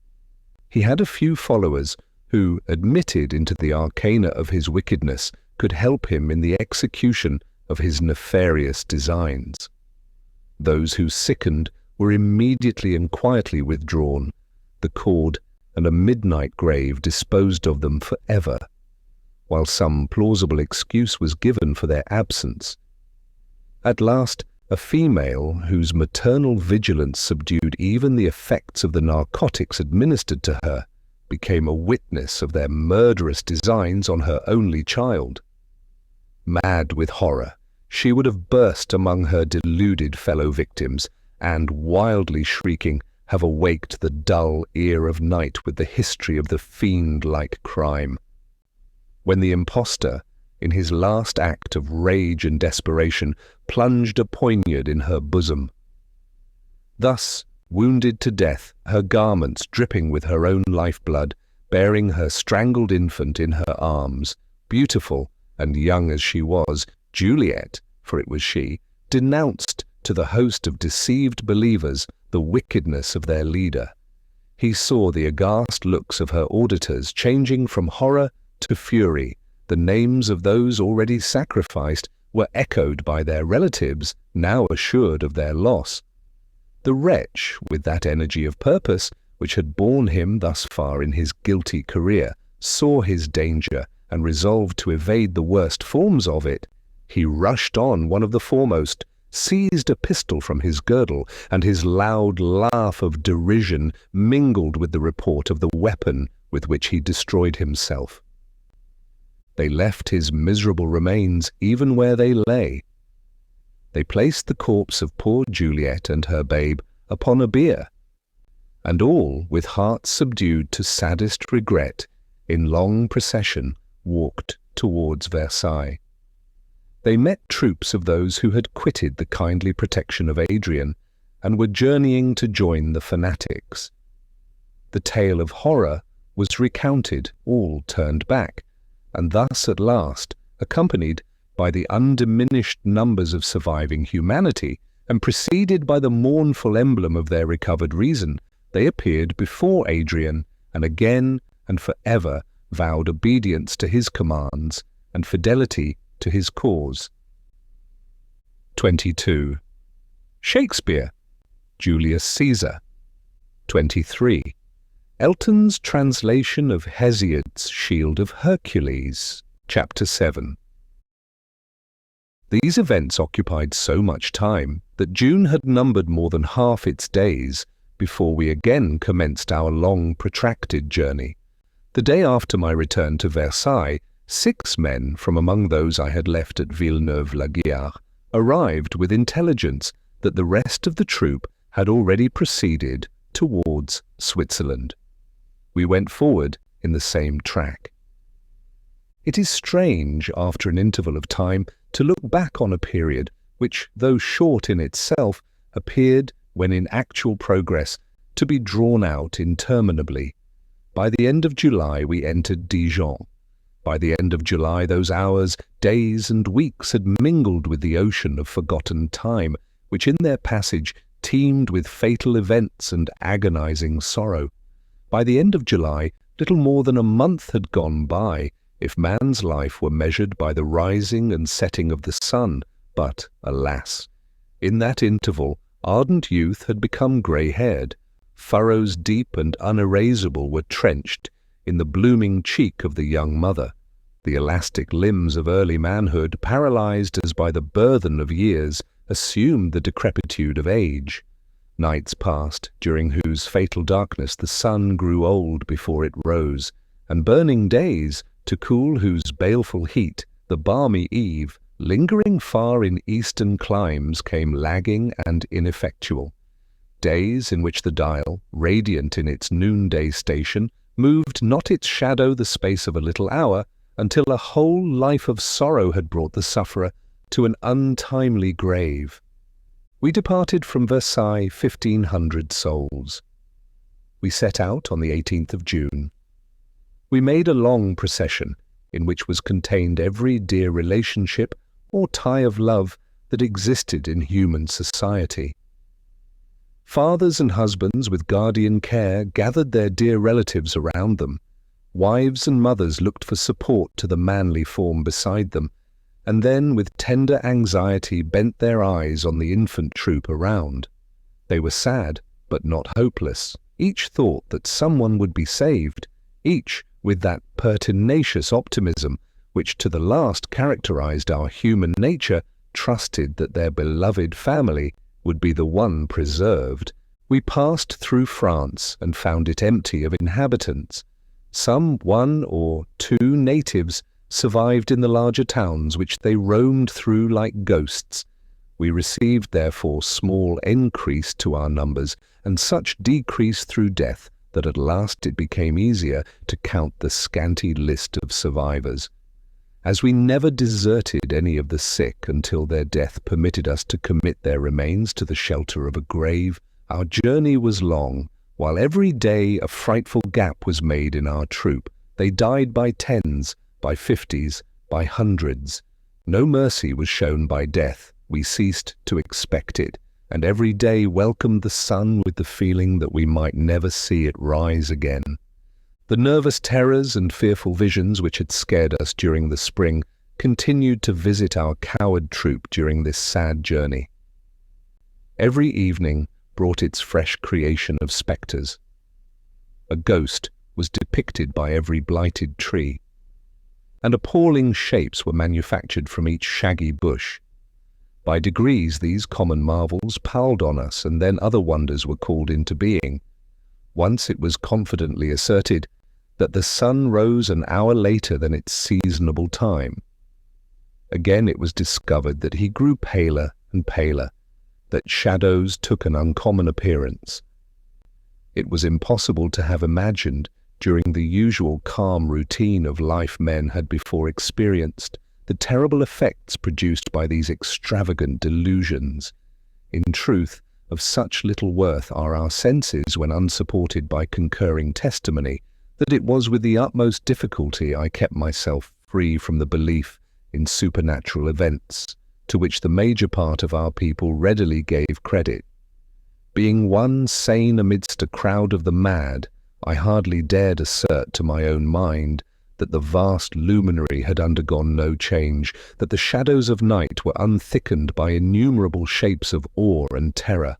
He had a few followers who, admitted into the arcana of his wickedness, could help him in the execution of his nefarious designs. Those who sickened were immediately and quietly withdrawn, the cord and a midnight grave disposed of them forever, while some plausible excuse was given for their absence. At last, a female whose maternal vigilance subdued even the effects of the narcotics administered to her became a witness of their murderous designs on her only child. Mad with horror, she would have burst among her deluded fellow victims and, wildly shrieking, have awaked the dull ear of night with the history of the fiend-like crime. When the impostor, in his last act of rage and desperation, plunged a poignard in her bosom. Thus, wounded to death, her garments dripping with her own lifeblood, bearing her strangled infant in her arms, beautiful and young as she was, Juliet, for it was she, denounced to the host of deceived believers the wickedness of their leader. He saw the aghast looks of her auditors changing from horror to fury. The names of those already sacrificed were echoed by their relatives, now assured of their loss. The wretch, with that energy of purpose which had borne him thus far in his guilty career, saw his danger and resolved to evade the worst forms of it. He rushed on one of the foremost, seized a pistol from his girdle, and his loud laugh of derision mingled with the report of the weapon with which he destroyed himself. They left his miserable remains even where they lay. They placed the corpse of poor Juliet and her babe upon a bier, and all, with hearts subdued to saddest regret, in long procession walked towards Versailles. They met troops of those who had quitted the kindly protection of Adrian and were journeying to join the fanatics. The tale of horror was recounted, all turned back, and thus at last, accompanied by the undiminished numbers of surviving humanity, and preceded by the mournful emblem of their recovered reason, they appeared before Adrian, and again and forever vowed obedience to his commands and fidelity to his cause. 22. Shakespeare, Julius Caesar. 23. Elton's translation of Hesiod's Shield of Hercules, Chapter 7. These events occupied so much time that June had numbered more than half its days before we again commenced our long, protracted journey. The day after my return to Versailles, 6 men from among those I had left at Villeneuve-la-Guiard arrived with intelligence that the rest of the troop had already proceeded towards Switzerland. We went forward in the same track. It is strange, after an interval of time, to look back on a period which, though short in itself, appeared, when in actual progress, to be drawn out interminably. By the end of July we entered Dijon. By the end of July those hours, days and weeks had mingled with the ocean of forgotten time, which in their passage teemed with fatal events and agonizing sorrow. By the end of July, little more than a month had gone by, if man's life were measured by the rising and setting of the sun, but, alas, in that interval ardent youth had become grey-haired, furrows deep and unerasable were trenched in the blooming cheek of the young mother, the elastic limbs of early manhood, paralyzed as by the burthen of years, assumed the decrepitude of age. Nights passed, during whose fatal darkness the sun grew old before it rose, and burning days, to cool whose baleful heat the balmy eve, lingering far in eastern climes, came lagging and ineffectual. Days in which the dial, radiant in its noonday station, moved not its shadow the space of a little hour, until a whole life of sorrow had brought the sufferer to an untimely grave. We departed from Versailles 1,500 souls. We set out on the 18th of June. We made a long procession, in which was contained every dear relationship or tie of love that existed in human society. Fathers and husbands with guardian care gathered their dear relatives around them. Wives and mothers looked for support to the manly form beside them, and then with tender anxiety bent their eyes on the infant troop around. They were sad, but not hopeless. Each thought that someone would be saved, each with that pertinacious optimism which to the last characterized our human nature, trusted that their beloved family would be the one preserved. We passed through France and found it empty of inhabitants. Some 1 or 2 natives survived in the larger towns which they roamed through like ghosts. We received therefore small increase to our numbers, and such decrease through death, that at last it became easier to count the scanty list of survivors. As we never deserted any of the sick until their death permitted us to commit their remains to the shelter of a grave, our journey was long. While every day a frightful gap was made in our troop, they died by tens, by 50s, by hundreds. No mercy was shown by death. We ceased to expect it, and every day welcomed the sun with the feeling that we might never see it rise again. The nervous terrors and fearful visions which had scared us during the spring continued to visit our coward troop during this sad journey. Every evening brought its fresh creation of spectres. A ghost was depicted by every blighted tree, and appalling shapes were manufactured from each shaggy bush. By degrees these common marvels palled on us, and then other wonders were called into being. Once it was confidently asserted that the sun rose an hour later than its seasonable time. Again it was discovered that he grew paler and paler, that shadows took an uncommon appearance. It was impossible to have imagined, during the usual calm routine of life men had before experienced, the terrible effects produced by these extravagant delusions. In truth, of such little worth are our senses when unsupported by concurring testimony, that it was with the utmost difficulty I kept myself free from the belief in supernatural events, to which the major part of our people readily gave credit. Being one sane amidst a crowd of the mad, I hardly dared assert to my own mind that the vast luminary had undergone no change, that the shadows of night were unthickened by innumerable shapes of awe and terror,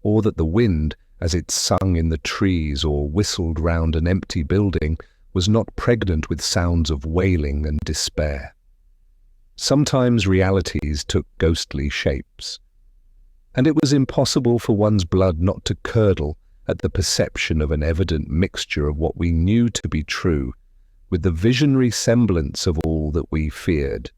or that the wind, as it sung in the trees or whistled round an empty building, was not pregnant with sounds of wailing and despair. Sometimes realities took ghostly shapes, and it was impossible for one's blood not to curdle at the perception of an evident mixture of what we knew to be true with the visionary semblance of all that we feared.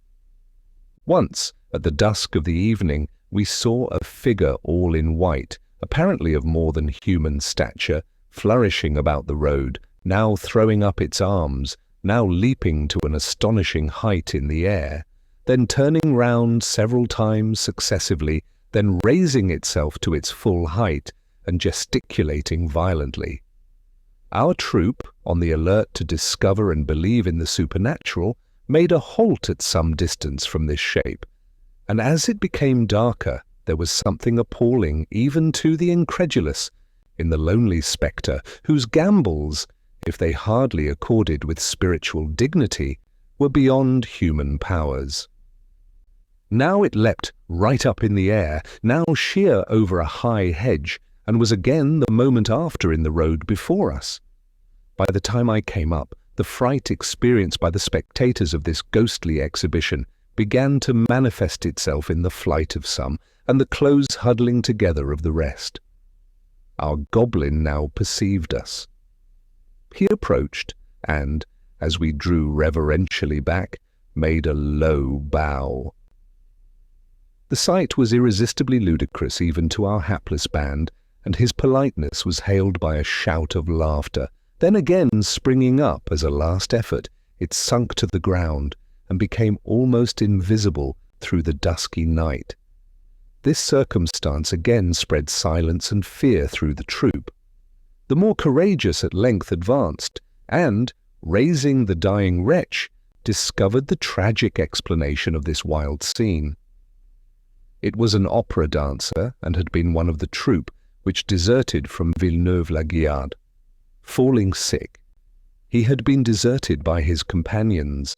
Once, at the dusk of the evening, we saw a figure all in white, apparently of more than human stature, flourishing about the road, now throwing up its arms, now leaping to an astonishing height in the air, then turning round several times successively, then raising itself to its full height and gesticulating violently. Our troop, on the alert to discover and believe in the supernatural, made a halt at some distance from this shape, and as it became darker, there was something appalling even to the incredulous in the lonely spectre, whose gambols, if they hardly accorded with spiritual dignity, were beyond human powers. Now it leapt right up in the air, now sheer over a high hedge, and was again the moment after in the road before us. By the time I came up, the fright experienced by the spectators of this ghostly exhibition began to manifest itself in the flight of some, and the close huddling together of the rest. Our goblin now perceived us. He approached, and, as we drew reverentially back, made a low bow. The sight was irresistibly ludicrous even to our hapless band, and his politeness was hailed by a shout of laughter. Then again, springing up as a last effort, it sunk to the ground and became almost invisible through the dusky night. This circumstance again spread silence and fear through the troop. The more courageous at length advanced, and, raising the dying wretch, discovered the tragic explanation of this wild scene. It was an opera dancer, and had been one of the troop which deserted from Villeneuve-la-Guiard. Falling sick, he had been deserted by his companions.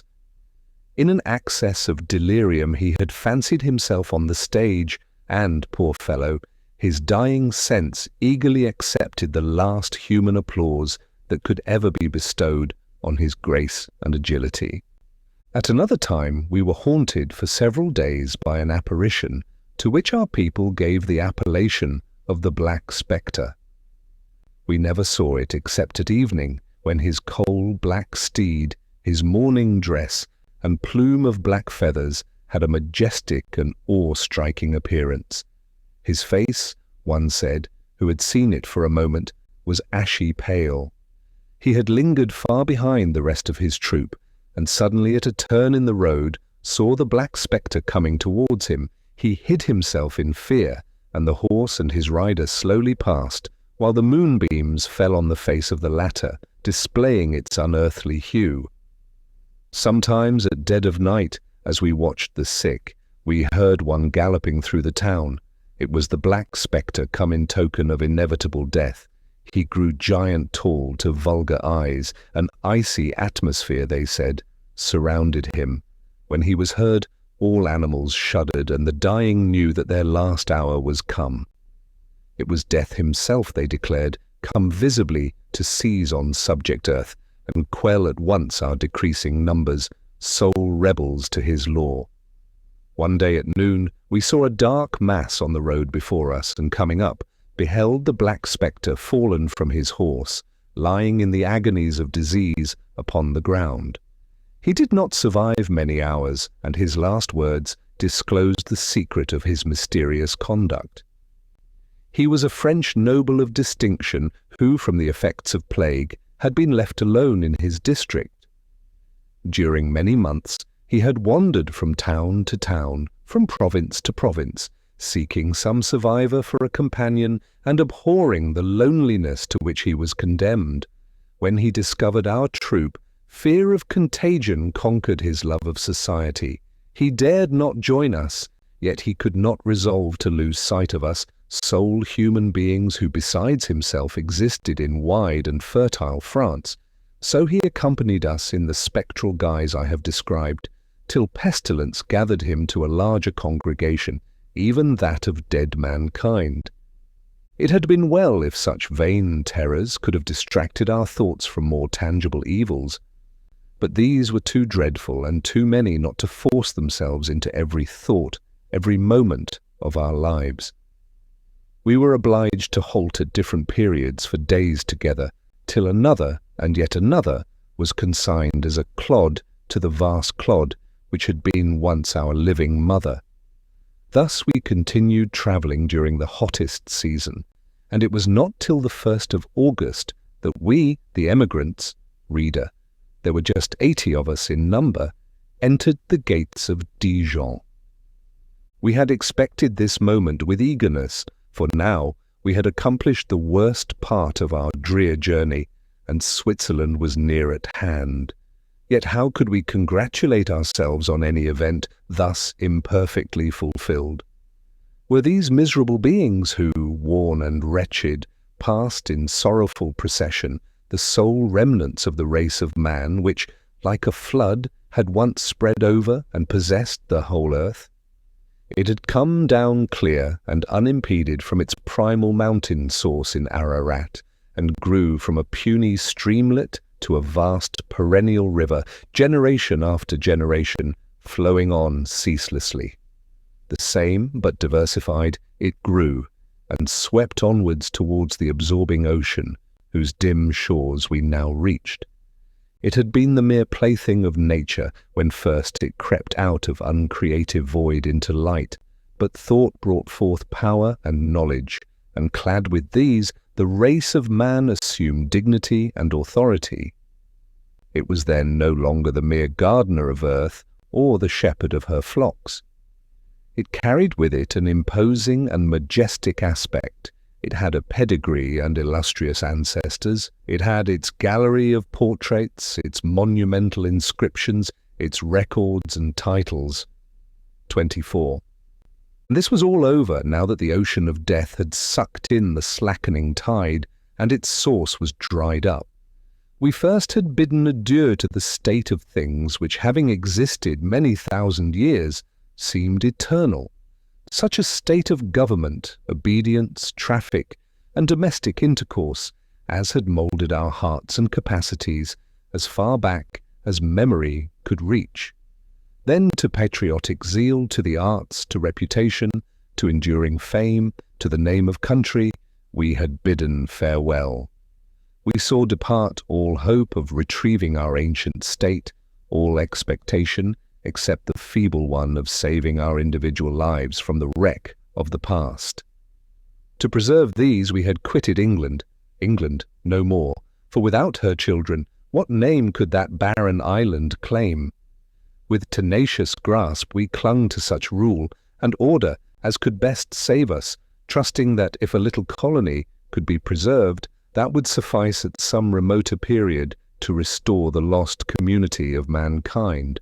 In an access of delirium he had fancied himself on the stage, and, poor fellow, his dying sense eagerly accepted the last human applause that could ever be bestowed on his grace and agility. At another time we were haunted for several days by an apparition to which our people gave the appellation of the Black Spectre. We never saw it except at evening, when his coal-black steed, his mourning dress, and plume of black feathers had a majestic and awe-striking appearance. His face, one said, who had seen it for a moment, was ashy pale. He had lingered far behind the rest of his troop, and suddenly at a turn in the road saw the Black Spectre coming towards him. He hid himself in fear, and the horse and his rider slowly passed, while the moonbeams fell on the face of the latter, displaying its unearthly hue. Sometimes at dead of night, as we watched the sick, we heard one galloping through the town. It was the Black Spectre come in token of inevitable death. He grew giant tall to vulgar eyes. An icy atmosphere, they said, surrounded him. When he was heard, all animals shuddered, and the dying knew that their last hour was come. It was death himself, they declared, come visibly to seize on subject earth and quell at once our decreasing numbers, sole rebels to his law. One day at noon we saw a dark mass on the road before us, and coming up, beheld the Black Spectre fallen from his horse, lying in the agonies of disease upon the ground. He did not survive many hours, and his last words disclosed the secret of his mysterious conduct. He was a French noble of distinction who, from the effects of plague, had been left alone in his district. During many months he had wandered from town to town, from province to province, seeking some survivor for a companion and abhorring the loneliness to which he was condemned. When he discovered our troop, fear of contagion conquered his love of society. He dared not join us, yet he could not resolve to lose sight of us, sole human beings who besides himself existed in wide and fertile France. So he accompanied us in the spectral guise I have described, till pestilence gathered him to a larger congregation, even that of dead mankind. It had been well if such vain terrors could have distracted our thoughts from more tangible evils, but these were too dreadful and too many not to force themselves into every thought, every moment of our lives. We were obliged to halt at different periods for days together, till another and yet another was consigned as a clod to the vast clod which had been once our living mother. Thus we continued travelling during the hottest season, and it was not till the 1st of August that we, the emigrants, reader, there were just 80 of us in number, entered the gates of Dijon. We had expected this moment with eagerness, for now we had accomplished the worst part of our drear journey, and Switzerland was near at hand. Yet how could we congratulate ourselves on any event thus imperfectly fulfilled? Were these miserable beings who, worn and wretched, passed in sorrowful procession, the sole remnants of the race of man which, like a flood, had once spread over and possessed the whole earth? It had come down clear and unimpeded from its primal mountain source in Ararat, and grew from a puny streamlet to a vast perennial river, generation after generation, flowing on ceaselessly. The same, but diversified, it grew, and swept onwards towards the absorbing ocean, whose dim shores we now reached. It had been the mere plaything of nature when first it crept out of uncreative void into light, but thought brought forth power and knowledge, and clad with these, the race of man assumed dignity and authority. It was then no longer the mere gardener of earth or the shepherd of her flocks. It carried with it an imposing and majestic aspect. It had a pedigree and illustrious ancestors. It had its gallery of portraits, its monumental inscriptions, its records and titles. 24. This was all over now that the ocean of death had sucked in the slackening tide and its source was dried up. We first had bidden adieu to the state of things which, having existed many thousand years, seemed eternal. Such a state of government, obedience, traffic, and domestic intercourse as had moulded our hearts and capacities as far back as memory could reach. Then to patriotic zeal, to the arts, to reputation, to enduring fame, to the name of country, we had bidden farewell. We saw depart all hope of retrieving our ancient state, all expectation, except the feeble one of saving our individual lives from the wreck of the past. To preserve these we had quitted England, England no more, for without her children, what name could that barren island claim? With tenacious grasp we clung to such rule and order as could best save us, trusting that if a little colony could be preserved, that would suffice at some remoter period to restore the lost community of mankind.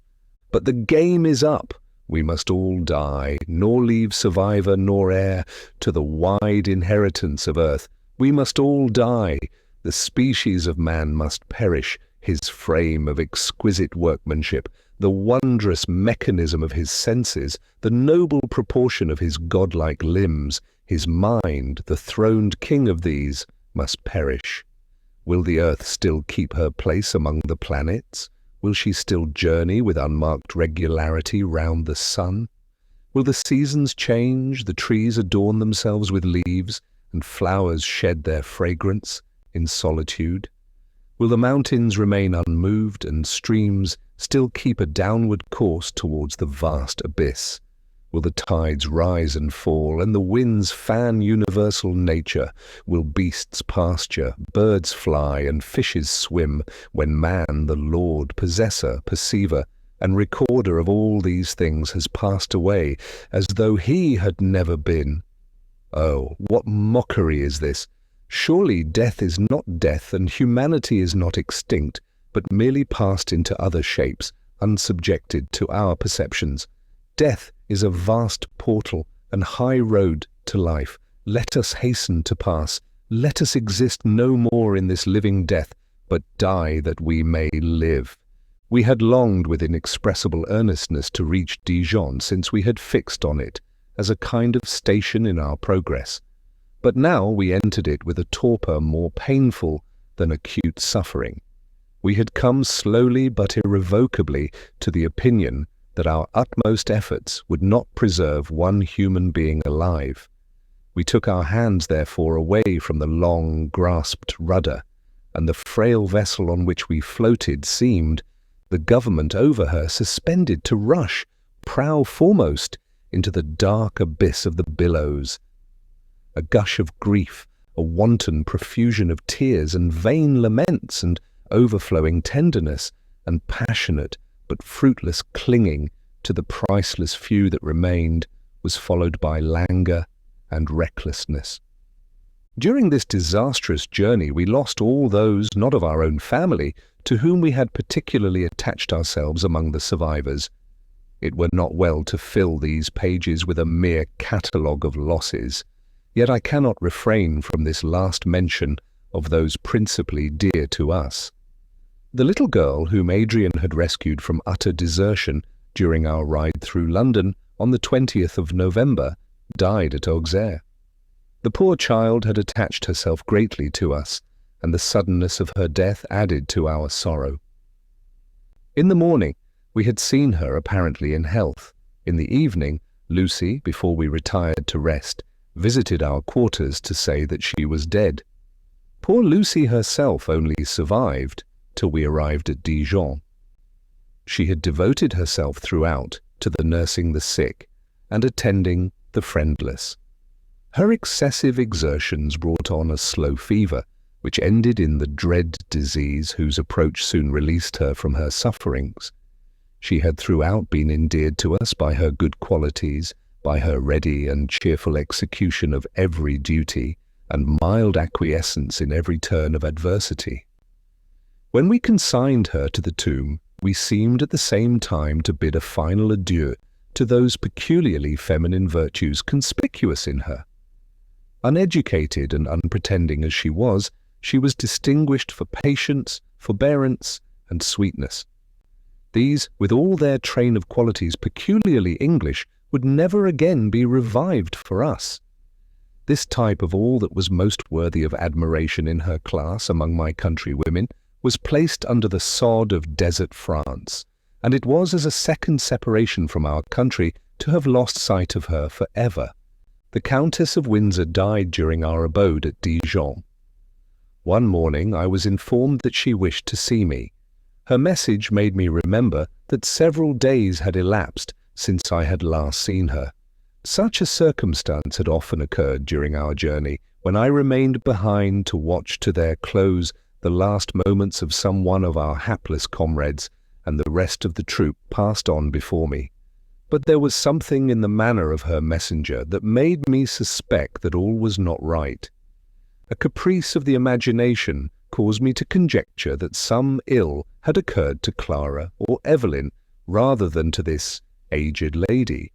But the game is up. We must all die, nor leave survivor nor heir to the wide inheritance of earth. We must all die. The species of man must perish, his frame of exquisite workmanship, the wondrous mechanism of his senses, the noble proportion of his godlike limbs, his mind, the throned king of these, must perish. Will the earth still keep her place among the planets? Will she still journey with unmarked regularity round the sun? Will the seasons change, the trees adorn themselves with leaves, and flowers shed their fragrance in solitude? Will the mountains remain unmoved, and streams still keep a downward course towards the vast abyss? Will the tides rise and fall, and the winds fan universal nature? Will beasts pasture, birds fly, and fishes swim, when man, the Lord, possessor, perceiver, and recorder of all these things, has passed away, as though he had never been? Oh, what mockery is this! Surely death is not death, and humanity is not extinct, but merely passed into other shapes, unsubjected to our perceptions. Death is a vast portal and high road to life. Let us hasten to pass. Let us exist no more in this living death, but die that we may live. We had longed with inexpressible earnestness to reach Dijon, since we had fixed on it as a kind of station in our progress. But now we entered it with a torpor more painful than acute suffering. We had come slowly but irrevocably to the opinion that our utmost efforts would not preserve one human being alive. We took our hands, therefore, away from the long, grasped rudder, and the frail vessel on which we floated seemed, the government over her, suspended to rush, prow foremost, into the dark abyss of the billows. A gush of grief, a wanton profusion of tears and vain laments and overflowing tenderness and passionate but fruitless clinging to the priceless few that remained, was followed by languor and recklessness. During this disastrous journey we lost all those, not of our own family, to whom we had particularly attached ourselves among the survivors. It were not well to fill these pages with a mere catalogue of losses, yet I cannot refrain from this last mention of those principally dear to us. The little girl whom Adrian had rescued from utter desertion during our ride through London on the 20th of November died at Auxerre. The poor child had attached herself greatly to us, and the suddenness of her death added to our sorrow. In the morning, we had seen her apparently in health. In the evening, Lucy, before we retired to rest, visited our quarters to say that she was dead. Poor Lucy herself only survived, till we arrived at Dijon. She had devoted herself throughout to the nursing the sick and attending the friendless. Her excessive exertions brought on a slow fever, which ended in the dread disease whose approach soon released her from her sufferings. She had throughout been endeared to us by her good qualities, by her ready and cheerful execution of every duty, and mild acquiescence in every turn of adversity. When we consigned her to the tomb, we seemed at the same time to bid a final adieu to those peculiarly feminine virtues conspicuous in her. Uneducated and unpretending as she was distinguished for patience, forbearance, and sweetness. These, with all their train of qualities peculiarly English, would never again be revived for us. This type of all that was most worthy of admiration in her class among my countrywomen was placed under the sod of desert France, and it was as a second separation from our country to have lost sight of her for ever. The Countess of Windsor died during our abode at Dijon. One morning I was informed that she wished to see me. Her message made me remember that several days had elapsed since I had last seen her. Such a circumstance had often occurred during our journey, when I remained behind to watch to their close the last moments of some one of our hapless comrades, and the rest of the troop passed on before me. But there was something in the manner of her messenger that made me suspect that all was not right. A caprice of the imagination caused me to conjecture that some ill had occurred to Clara or Evelyn rather than to this aged lady.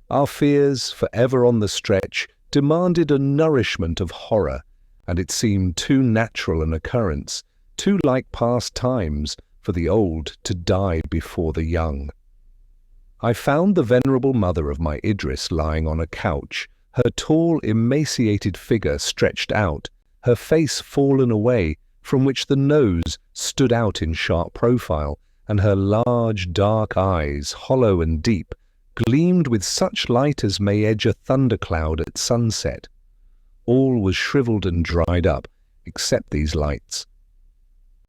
Our fears, forever on the stretch, demanded a nourishment of horror, and it seemed too natural an occurrence, too like past times, for the old to die before the young. I found the venerable mother of my Idris lying on a couch, her tall, emaciated figure stretched out, her face fallen away, from which the nose stood out in sharp profile, and her large, dark eyes, hollow and deep, gleamed with such light as may edge a thundercloud at sunset. All was shriveled and dried up, except these lights.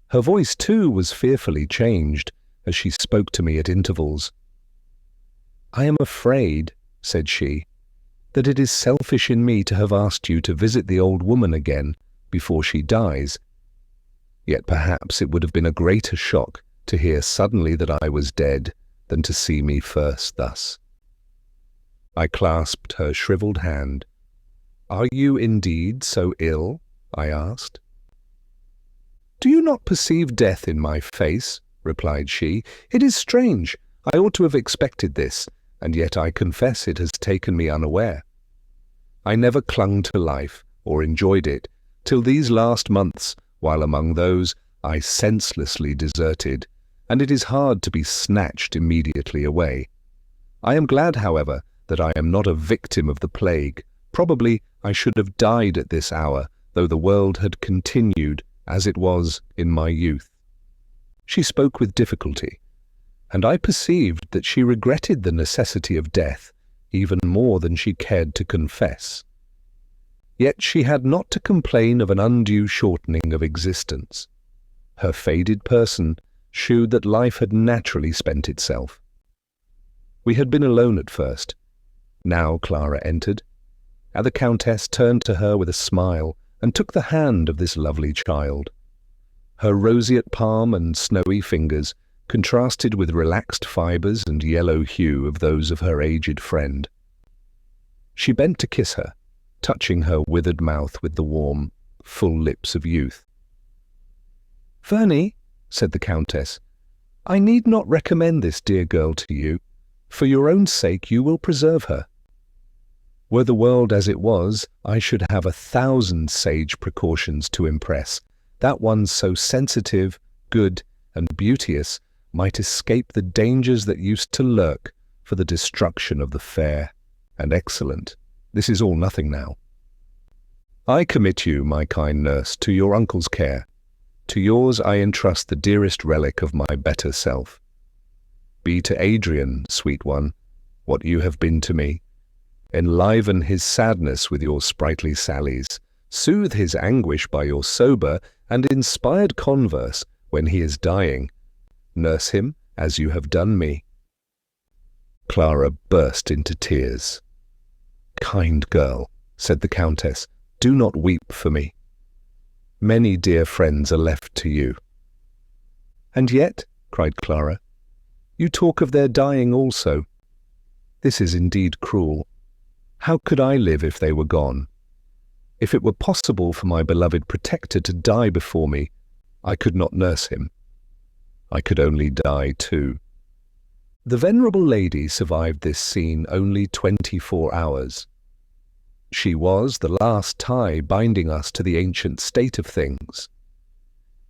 Her voice, too, was fearfully changed, as she spoke to me at intervals. "I am afraid," said she, "that it is selfish in me to have asked you to visit the old woman again before she dies. Yet perhaps it would have been a greater shock to hear suddenly that I was dead than to see me first thus." I clasped her shriveled hand. "Are you indeed so ill?" I asked. "Do you not perceive death in my face?" replied she. "It is strange. I ought to have expected this, and yet I confess it has taken me unaware. I never clung to life, or enjoyed it, till these last months, while among those I senselessly deserted, and it is hard to be snatched immediately away. I am glad, however, that I am not a victim of the plague. Probably I should have died at this hour, though the world had continued as it was in my youth." She spoke with difficulty, and I perceived that she regretted the necessity of death even more than she cared to confess. Yet she had not to complain of an undue shortening of existence. Her faded person shewed that life had naturally spent itself. We had been alone at first. Now Clara entered, and the Countess turned to her with a smile and took the hand of this lovely child. Her roseate palm and snowy fingers contrasted with relaxed fibres and yellow hue of those of her aged friend. She bent to kiss her, touching her withered mouth with the warm, full lips of youth. "Verney," said the Countess, "I need not recommend this dear girl to you. For your own sake you will preserve her. Were the world as it was, I should have 1,000 sage precautions to impress, that one so sensitive, good, and beauteous might escape the dangers that used to lurk for the destruction of the fair and excellent. This is all nothing now. I commit you, my kind nurse, to your uncle's care. To yours I entrust the dearest relic of my better self. Be to Adrian, sweet one, what you have been to me. Enliven his sadness with your sprightly sallies, soothe his anguish by your sober and inspired converse when he is dying. Nurse him as you have done me." Clara burst into tears. "Kind girl," said the Countess, "do not weep for me. Many dear friends are left to you." "And yet," cried Clara, "you talk of their dying also. This is indeed cruel. How could I live if they were gone? If it were possible for my beloved protector to die before me, I could not nurse him. I could only die too." The venerable lady survived this scene only 24 hours. She was the last tie binding us to the ancient state of things.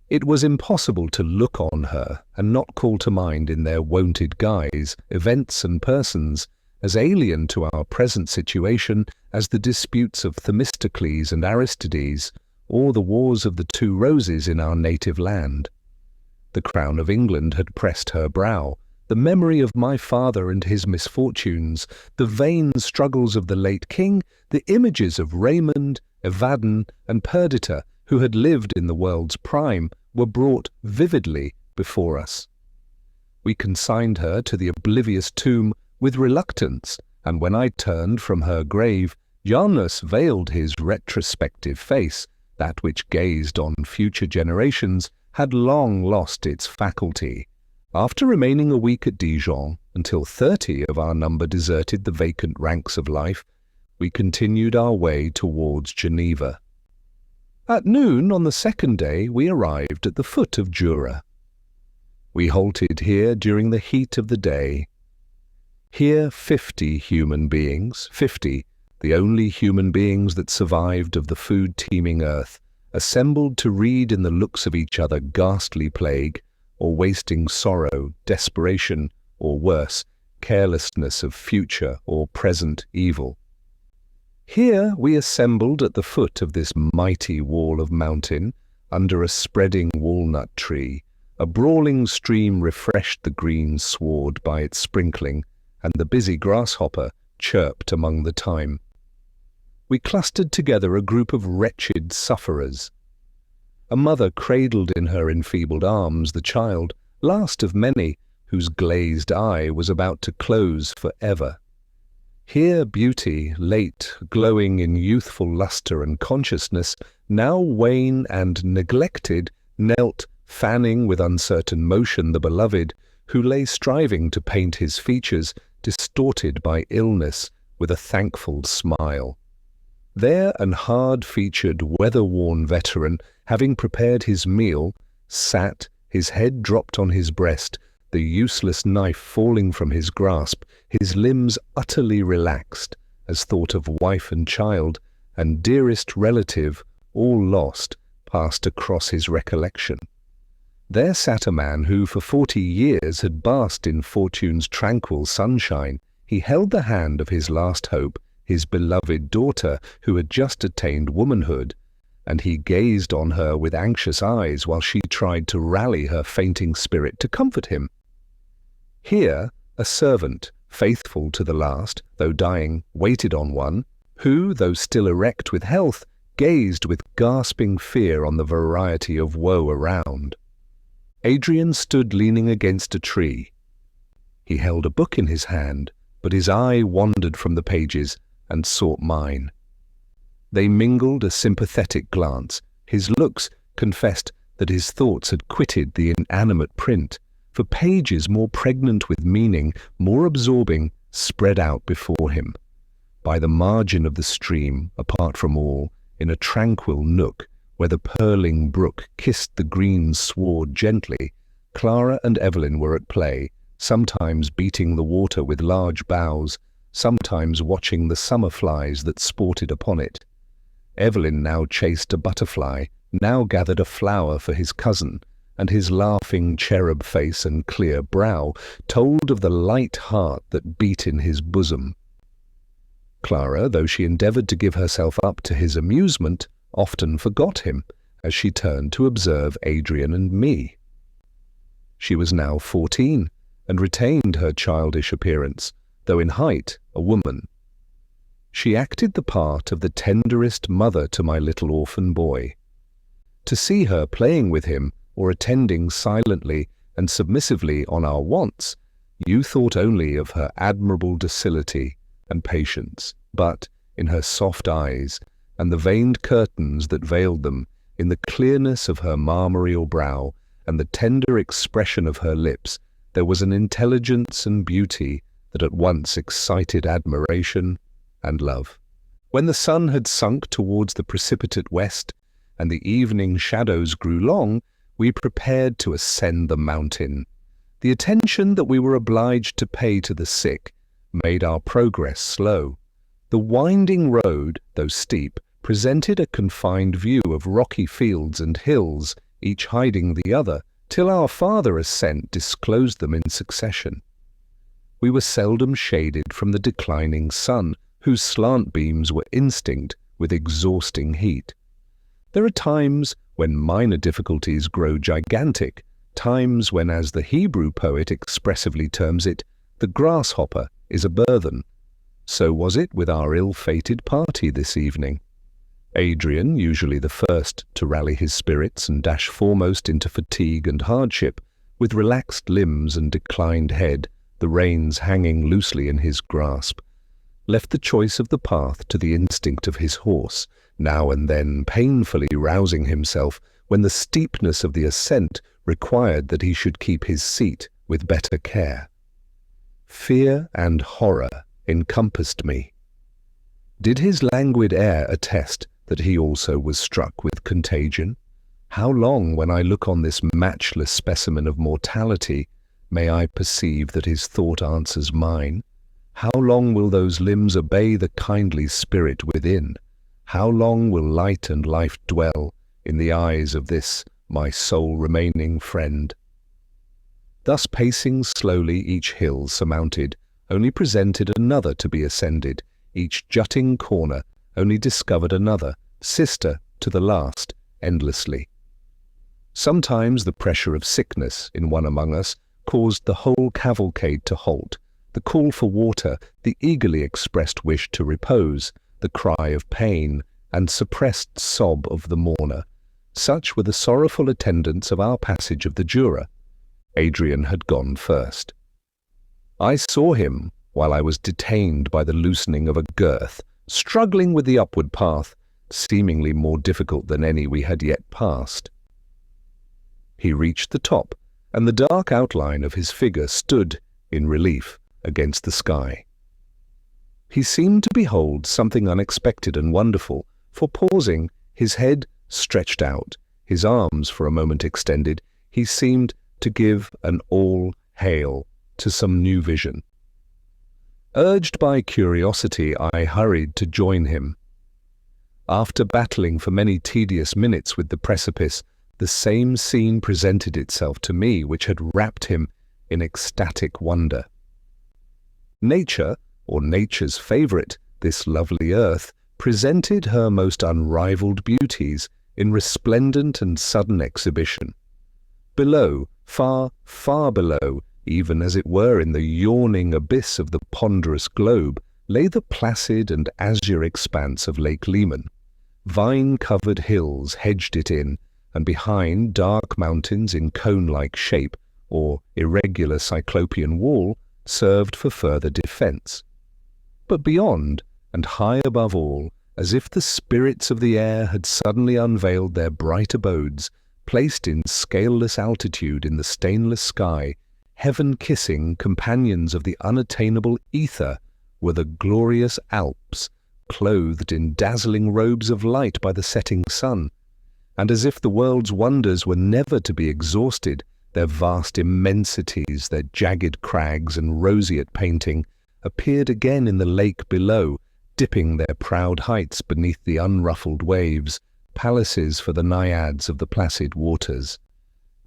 It was impossible to look on her and not call to mind in their wonted guise events and persons as alien to our present situation as the disputes of Themistocles and Aristides, or the wars of the two roses in our native land. The crown of England had pressed her brow, the memory of my father and his misfortunes, the vain struggles of the late king, the images of Raymond, Evadne, and Perdita, who had lived in the world's prime, were brought vividly before us. We consigned her to the oblivious tomb with reluctance, and when I turned from her grave, Janus veiled his retrospective face, that which gazed on future generations had long lost its faculty. After remaining a week at Dijon, until 30 of our number deserted the vacant ranks of life, we continued our way towards Geneva. At noon on the second day we arrived at the foot of Jura. We halted here during the heat of the day. Here 50 human beings, 50, the only human beings that survived of the food-teeming earth, assembled to read in the looks of each other ghastly plague, or wasting sorrow, desperation, or worse, carelessness of future or present evil. Here we assembled at the foot of this mighty wall of mountain, under a spreading walnut tree. A brawling stream refreshed the green sward by its sprinkling, and the busy grasshopper chirped among the thyme. We clustered together a group of wretched sufferers. A mother cradled in her enfeebled arms the child, last of many, whose glazed eye was about to close for ever. Here beauty, late glowing in youthful lustre and consciousness, now wan and neglected, knelt, fanning with uncertain motion the beloved, who lay striving to paint his features, distorted by illness, with a thankful smile. There an hard-featured, weather-worn veteran, having prepared his meal, sat, his head dropped on his breast, the useless knife falling from his grasp, his limbs utterly relaxed, as thought of wife and child, and dearest relative, all lost, passed across his recollection. There sat a man who for 40 years had basked in fortune's tranquil sunshine. He held the hand of his last hope, his beloved daughter, who had just attained womanhood, and he gazed on her with anxious eyes while she tried to rally her fainting spirit to comfort him. Here a servant, faithful to the last, though dying, waited on one, who, though still erect with health, gazed with gasping fear on the variety of woe around. Adrian stood leaning against a tree. He held a book in his hand, but his eye wandered from the pages and sought mine. They mingled a sympathetic glance. His looks confessed that his thoughts had quitted the inanimate print, for pages more pregnant with meaning, more absorbing, spread out before him. By the margin of the stream, apart from all, in a tranquil nook, where the purling brook kissed the green sward gently, Clara and Evelyn were at play, sometimes beating the water with large boughs, sometimes watching the summer flies that sported upon it. Evelyn now chased a butterfly, now gathered a flower for his cousin, and his laughing cherub face and clear brow told of the light heart that beat in his bosom. Clara, though she endeavoured to give herself up to his amusement, often forgot him as she turned to observe Adrian and me. She was now 14, and retained her childish appearance, though in height a woman. She acted the part of the tenderest mother to my little orphan boy. To see her playing with him, or attending silently and submissively on our wants, you thought only of her admirable docility and patience, but in her soft eyes, and the veined curtains that veiled them, in the clearness of her marmoreal brow, and the tender expression of her lips, there was an intelligence and beauty that at once excited admiration and love. When the sun had sunk towards the precipitate west, and the evening shadows grew long, we prepared to ascend the mountain. The attention that we were obliged to pay to the sick made our progress slow. The winding road, though steep, presented a confined view of rocky fields and hills, each hiding the other, till our farther ascent disclosed them in succession. We were seldom shaded from the declining sun, whose slant beams were instinct with exhausting heat. There are times when minor difficulties grow gigantic, times when, as the Hebrew poet expressively terms it, the grasshopper is a burthen. So was it with our ill-fated party this evening. Adrian, usually the first to rally his spirits and dash foremost into fatigue and hardship, with relaxed limbs and declined head, the reins hanging loosely in his grasp, left the choice of the path to the instinct of his horse, now and then painfully rousing himself when the steepness of the ascent required that he should keep his seat with better care. Fear and horror encompassed me. Did his languid air attest that he also was struck with contagion? How long, when I look on this matchless specimen of mortality, may I perceive that his thought answers mine? How long will those limbs obey the kindly spirit within? How long will light and life dwell in the eyes of this, my sole remaining friend? Thus pacing slowly, each hill surmounted only presented another to be ascended, each jutting corner only discovered another, sister to the last, endlessly. Sometimes the pressure of sickness in one among us caused the whole cavalcade to halt, the call for water, the eagerly expressed wish to repose, the cry of pain, and suppressed sob of the mourner. Such were the sorrowful attendants of our passage of the Jura. Adrian had gone first. I saw him, while I was detained by the loosening of a girth, struggling with the upward path, seemingly more difficult than any we had yet passed. He reached the top, and the dark outline of his figure stood, in relief, against the sky. He seemed to behold something unexpected and wonderful, for pausing, his head stretched out, his arms for a moment extended, he seemed to give an all-hail to some new vision. Urged by curiosity, I hurried to join him. After battling for many tedious minutes with the precipice, the same scene presented itself to me which had wrapped him in ecstatic wonder. Nature, or nature's favourite, this lovely earth, presented her most unrivalled beauties in resplendent and sudden exhibition. Below, far, far below, even as it were in the yawning abyss of the ponderous globe, lay the placid and azure expanse of Lake Leman. Vine-covered hills hedged it in, and behind, dark mountains in cone-like shape, or irregular cyclopean wall, served for further defence. But beyond, and high above all, as if the spirits of the air had suddenly unveiled their bright abodes, placed in scaleless altitude in the stainless sky, heaven-kissing companions of the unattainable ether, were the glorious Alps, clothed in dazzling robes of light by the setting sun, and as if the world's wonders were never to be exhausted, their vast immensities, their jagged crags and roseate painting, appeared again in the lake below, dipping their proud heights beneath the unruffled waves, palaces for the naiads of the placid waters.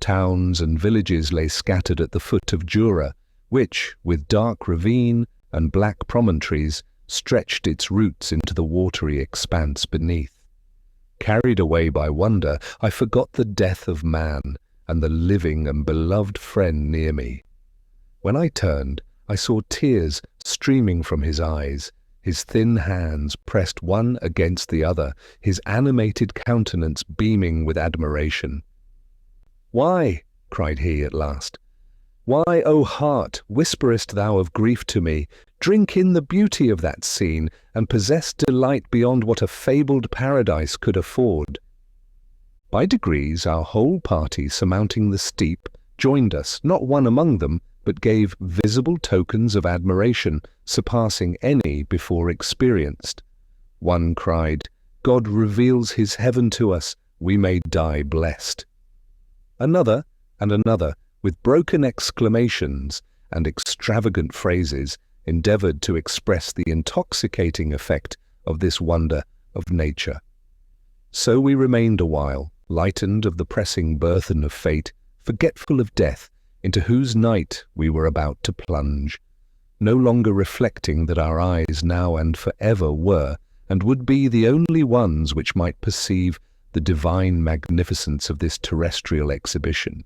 Towns and villages lay scattered at the foot of Jura, which, with dark ravine and black promontories, stretched its roots into the watery expanse beneath. Carried away by wonder, I forgot the death of man and the living and beloved friend near me. When I turned, I saw tears streaming from his eyes, his thin hands pressed one against the other, his animated countenance beaming with admiration. "Why," cried he at last, "why, O heart, whisperest thou of grief to me? Drink in the beauty of that scene, and possess delight beyond what a fabled paradise could afford." By degrees our whole party, surmounting the steep, joined us, not one among them, but gave visible tokens of admiration, surpassing any before experienced. One cried, "God reveals his heaven to us, we may die blessed." Another, and another, with broken exclamations and extravagant phrases, endeavored to express the intoxicating effect of this wonder of nature. So we remained a while, lightened of the pressing burthen of fate, forgetful of death, into whose night we were about to plunge, no longer reflecting that our eyes now and forever were, and would be, the only ones which might perceive the divine magnificence of this terrestrial exhibition.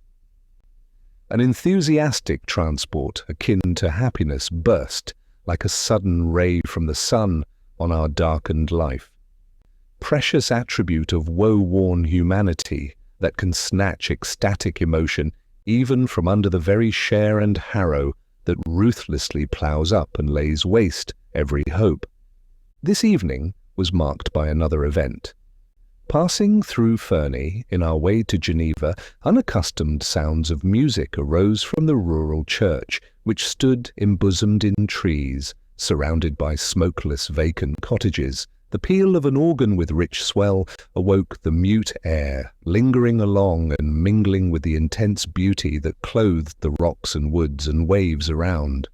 An enthusiastic transport, akin to happiness, burst, like a sudden ray from the sun, on our darkened life. Precious attribute of woe-worn humanity that can snatch ecstatic emotion even from under the very share and harrow that ruthlessly ploughs up and lays waste every hope. This evening was marked by another event. Passing through Verney in our way to Geneva, unaccustomed sounds of music arose from the rural church, which stood embosomed in trees, surrounded by smokeless vacant cottages. The peal of an organ with rich swell awoke the mute air, lingering along and mingling with the intense beauty that clothed the rocks and woods and waves around.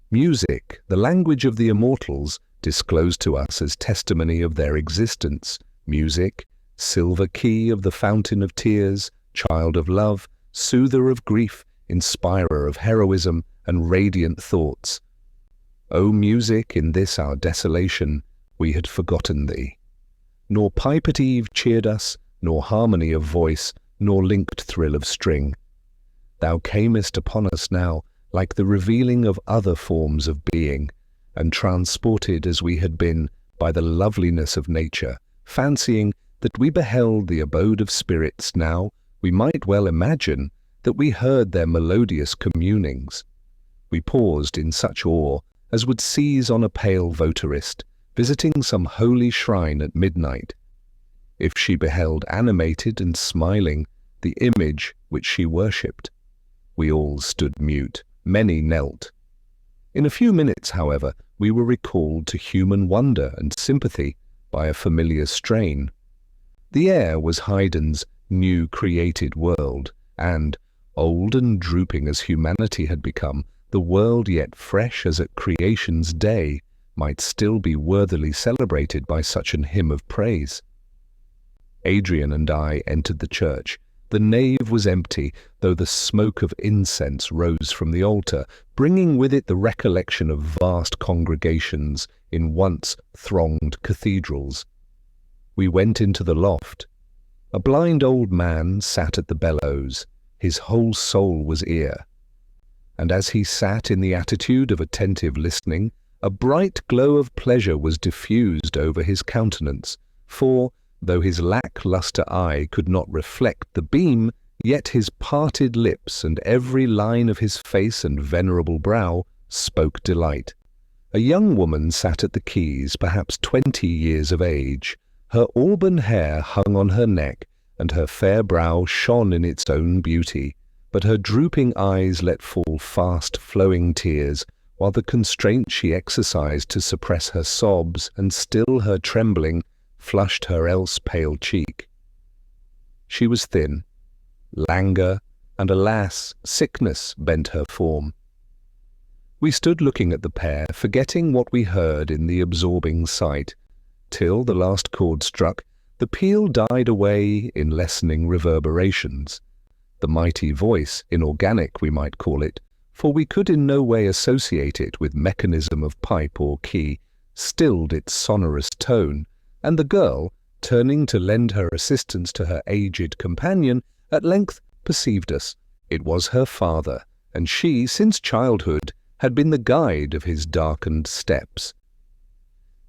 Music, the language of the immortals, disclosed to us as testimony of their existence. Music, silver key of the fountain of tears, child of love, soother of grief, inspirer of heroism and radiant thoughts. O music, in this our desolation, we had forgotten thee. Nor pipe at eve cheered us, nor harmony of voice, nor linked thrill of string. Thou camest upon us now, like the revealing of other forms of being, and transported as we had been by the loveliness of nature, fancying that we beheld the abode of spirits, now we might well imagine that we heard their melodious communings. We paused in such awe as would seize on a pale votarist, visiting some holy shrine at midnight. If she beheld animated and smiling the image which she worshipped, we all stood mute, many knelt. In a few minutes, however, we were recalled to human wonder and sympathy by a familiar strain. The air was Haydn's new created world, and, old and drooping as humanity had become, the world yet fresh as at creation's day might still be worthily celebrated by such an hymn of praise. Adrian and I entered the church. The nave was empty, though the smoke of incense rose from the altar, bringing with it the recollection of vast congregations in once thronged cathedrals. We went into the loft. A blind old man sat at the bellows. His whole soul was ear. And as he sat in the attitude of attentive listening, a bright glow of pleasure was diffused over his countenance, for, though his lack-lustre eye could not reflect the beam, yet his parted lips and every line of his face and venerable brow spoke delight. A young woman sat at the keys, perhaps 20 years of age. Her auburn hair hung on her neck, and her fair brow shone in its own beauty, but her drooping eyes let fall fast flowing tears, while the constraint she exercised to suppress her sobs and still her trembling flushed her else pale cheek. She was thin. Languor, and alas, sickness bent her form. We stood looking at the pair, forgetting what we heard in the absorbing sight, till the last chord struck, the peal died away in lessening reverberations. The mighty voice, inorganic we might call it, for we could in no way associate it with mechanism of pipe or key, stilled its sonorous tone, and the girl, turning to lend her assistance to her aged companion, at length perceived us. It was her father, and she, since childhood, had been the guide of his darkened steps.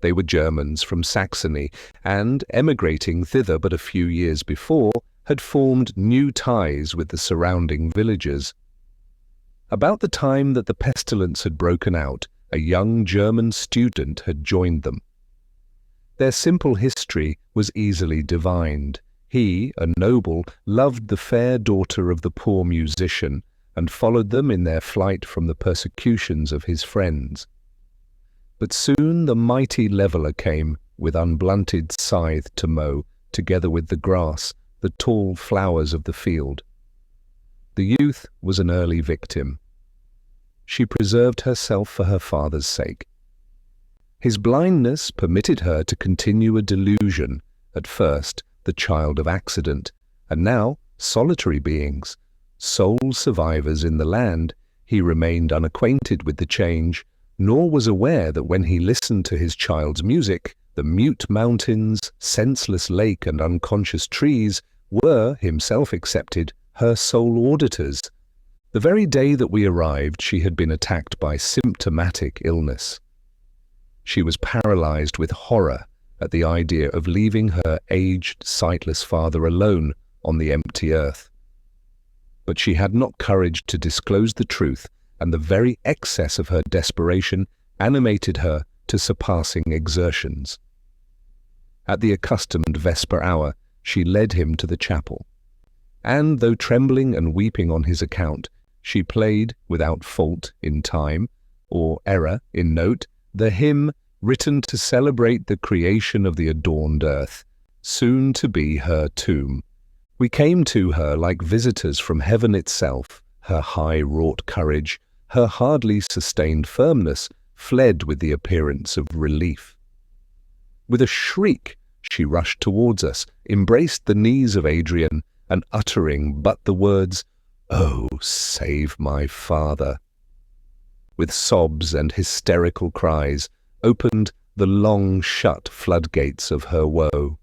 They were Germans from Saxony, and, emigrating thither but a few years before, had formed new ties with the surrounding villagers. About the time that the pestilence had broken out, a young German student had joined them. Their simple history was easily divined. He, a noble, loved the fair daughter of the poor musician, and followed them in their flight from the persecutions of his friends. But soon the mighty leveller came, with unblunted scythe to mow, together with the grass, the tall flowers of the field. The youth was an early victim. She preserved herself for her father's sake. His blindness permitted her to continue a delusion, at first the child of accident, and now solitary beings, sole survivors in the land. He remained unacquainted with the change, nor was aware that when he listened to his child's music, the mute mountains, senseless lake, and unconscious trees were, himself excepted, her sole auditors. The very day that we arrived, she had been attacked by symptomatic illness. She was paralyzed with horror at the idea of leaving her aged, sightless father alone on the empty earth. But she had not courage to disclose the truth, and the very excess of her desperation animated her to surpassing exertions. At the accustomed vesper hour, she led him to the chapel, and, though trembling and weeping on his account, she played, without fault in time, or error in note, the hymn written to celebrate the creation of the adorned earth, soon to be her tomb. We came to her like visitors from heaven itself. Her high-wrought courage, her hardly sustained firmness, fled with the appearance of relief. With a shriek, she rushed towards us, embraced the knees of Adrian, and uttering but the words, "Oh, save my father," with sobs and hysterical cries, opened the long-shut floodgates of her woe.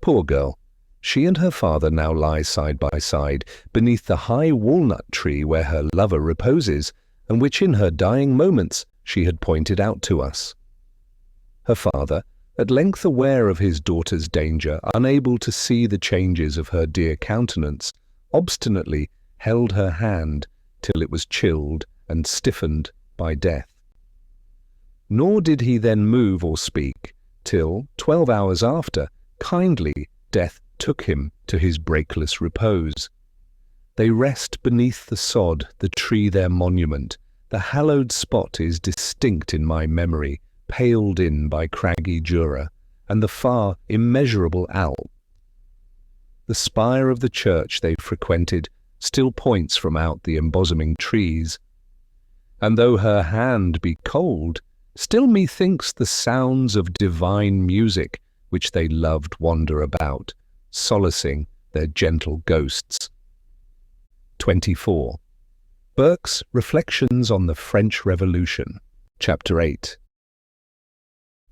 Poor girl! She and her father now lie side by side beneath the high walnut tree where her lover reposes, and which in her dying moments she had pointed out to us. Her father, at length aware of his daughter's danger, unable to see the changes of her dear countenance, obstinately held her hand till it was chilled and stiffened by death. Nor did he then move or speak, till, 12 hours after, kindly death took him to his breakless repose. They rest beneath the sod, the tree their monument. The hallowed spot is distinct in my memory, paled in by craggy Jura, and the far, immeasurable Alp. The spire of the church they frequented still points from out the embosoming trees. And though her hand be cold, still methinks the sounds of divine music which they loved wander about, solacing their gentle ghosts. 24. Burke's Reflections on the French Revolution, Chapter 8.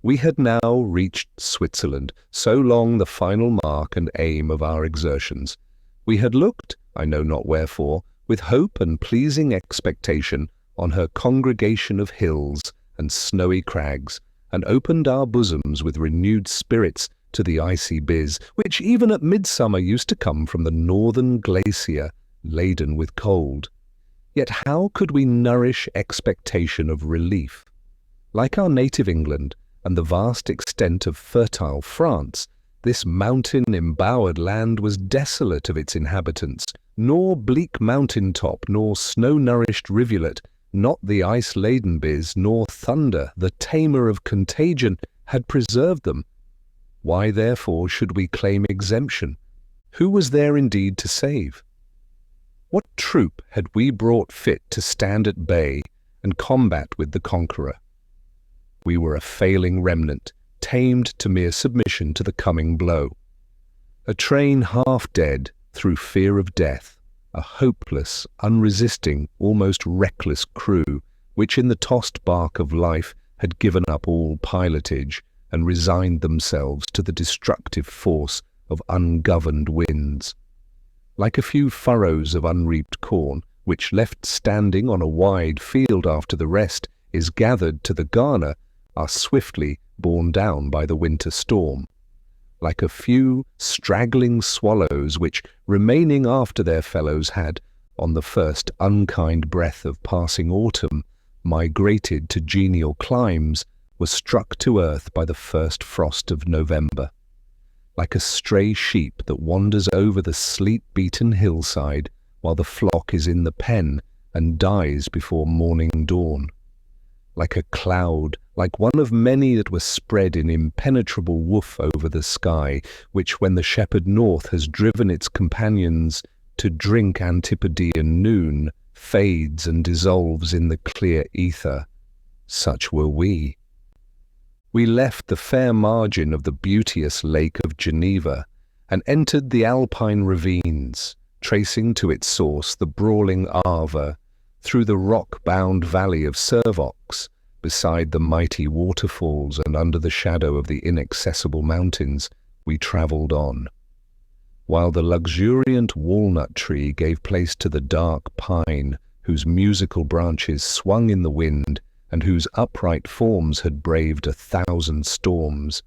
We had now reached Switzerland, so long the final mark and aim of our exertions. We had looked, I know not wherefore, with hope and pleasing expectation on her congregation of hills and snowy crags, and opened our bosoms with renewed spirits to the icy biz, which even at midsummer used to come from the northern glacier, laden with cold. Yet how could we nourish expectation of relief? Like our native England and the vast extent of fertile France, this mountain-embowered land was desolate of its inhabitants, nor bleak mountain-top, nor snow-nourished rivulet, not the ice-laden biz, nor thunder, the tamer of contagion, had preserved them. Why, therefore, should we claim exemption? Who was there indeed to save? What troop had we brought fit to stand at bay and combat with the conqueror? We were a failing remnant, tamed to mere submission to the coming blow. A train half dead through fear of death, a hopeless, unresisting, almost reckless crew, which in the tossed bark of life had given up all pilotage and resigned themselves to the destructive force of ungoverned winds. Like a few furrows of unreaped corn, which left standing on a wide field after the rest is gathered to the garner, are swiftly borne down by the winter storm. like a few straggling swallows which, remaining after their fellows had, on the first unkind breath of passing autumn, migrated to genial climes, were struck to earth by the first frost of November. Like a stray sheep that wanders over the sleet-beaten hillside while the flock is in the pen and dies before morning dawn. Like a cloud, like one of many that were spread in impenetrable woof over the sky, which when the shepherd north has driven its companions to drink Antipodean noon, fades and dissolves in the clear ether. Such were we. We left the fair margin of the beauteous Lake of Geneva and entered the Alpine ravines, tracing to its source the brawling Arve, through the rock-bound valley of Servox, beside the mighty waterfalls and under the shadow of the inaccessible mountains, we travelled on. While the luxuriant walnut tree gave place to the dark pine, whose musical branches swung in the wind, and whose upright forms had braved 1,000 storms,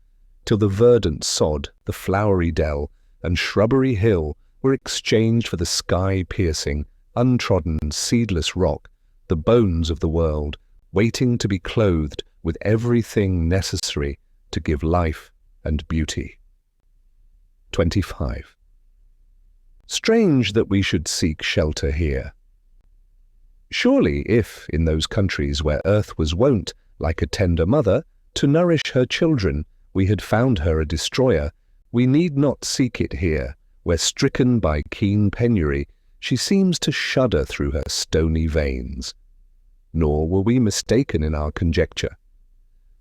till the verdant sod, the flowery dell, and shrubbery hill were exchanged for the sky-piercing, untrodden, seedless rock, the bones of the world, waiting to be clothed with everything necessary to give life and beauty. 25. Strange that we should seek shelter here. Surely if, in those countries where earth was wont, like a tender mother, to nourish her children, we had found her a destroyer, we need not seek it here, where stricken by keen penury, she seems to shudder through her stony veins. Nor were we mistaken in our conjecture.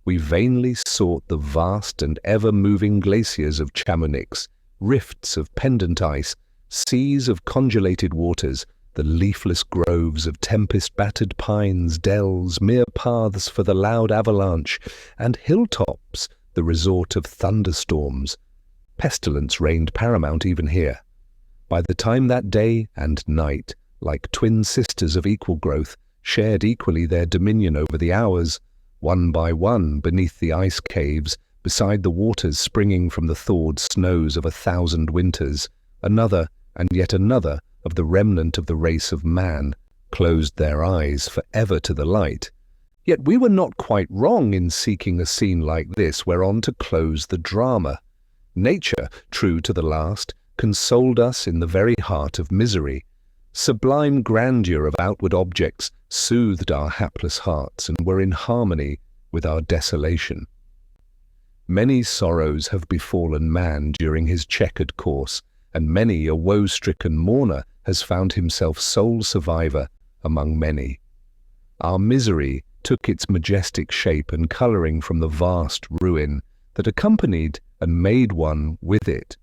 We vainly sought the vast and ever-moving glaciers of Chamonix, rifts of pendant ice, seas of congelated waters, the leafless groves of tempest-battered pines, dells, mere paths for the loud avalanche, and hilltops, the resort of thunderstorms. Pestilence reigned paramount even here. By the time that day and night, like twin sisters of equal growth, shared equally their dominion over the hours, one by one beneath the ice caves, beside the waters springing from the thawed snows of 1,000 winters, another and yet another of the remnant of the race of man closed their eyes for ever to the light. Yet we were not quite wrong in seeking a scene like this whereon to close the drama. Nature, true to the last, consoled us in the very heart of misery. Sublime grandeur of outward objects soothed our hapless hearts and were in harmony with our desolation. Many sorrows have befallen man during his checkered course, and many a woe-stricken mourner has found himself sole survivor among many. Our misery took its majestic shape and colouring from the vast ruin that accompanied and made one with it.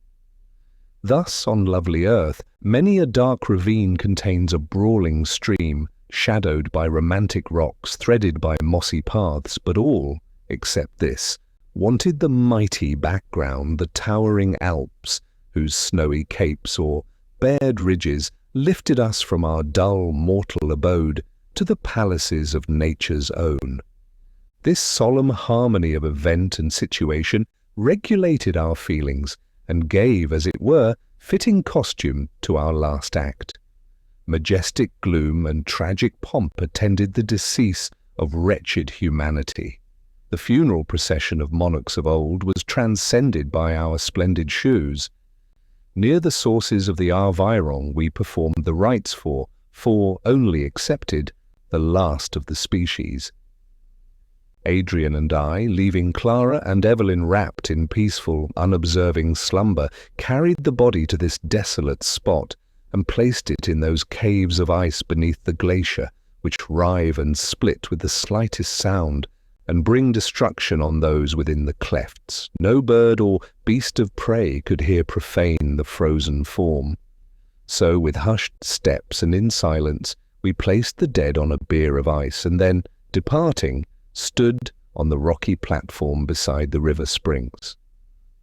Thus, on lovely earth, many a dark ravine contains a brawling stream, shadowed by romantic rocks, threaded by mossy paths, but all, except this, wanted the mighty background, the towering Alps, whose snowy capes or bared ridges lifted us from our dull mortal abode to the palaces of nature's own. This solemn harmony of event and situation regulated our feelings and gave, as it were, fitting costume to our last act. Majestic gloom and tragic pomp attended the decease of wretched humanity. The funeral procession of monarchs of old was transcended by our splendid shoes. Near the sources of the Arvirong we performed the rites for only accepted, the last of the species. Adrian and I, leaving Clara and Evelyn wrapped in peaceful, unobserving slumber, carried the body to this desolate spot and placed it in those caves of ice beneath the glacier, which rive and split with the slightest sound, and bring destruction on those within the clefts. No bird or beast of prey could here profane the frozen form. So, with hushed steps and in silence, we placed the dead on a bier of ice, and then, departing, stood on the rocky platform beside the river springs.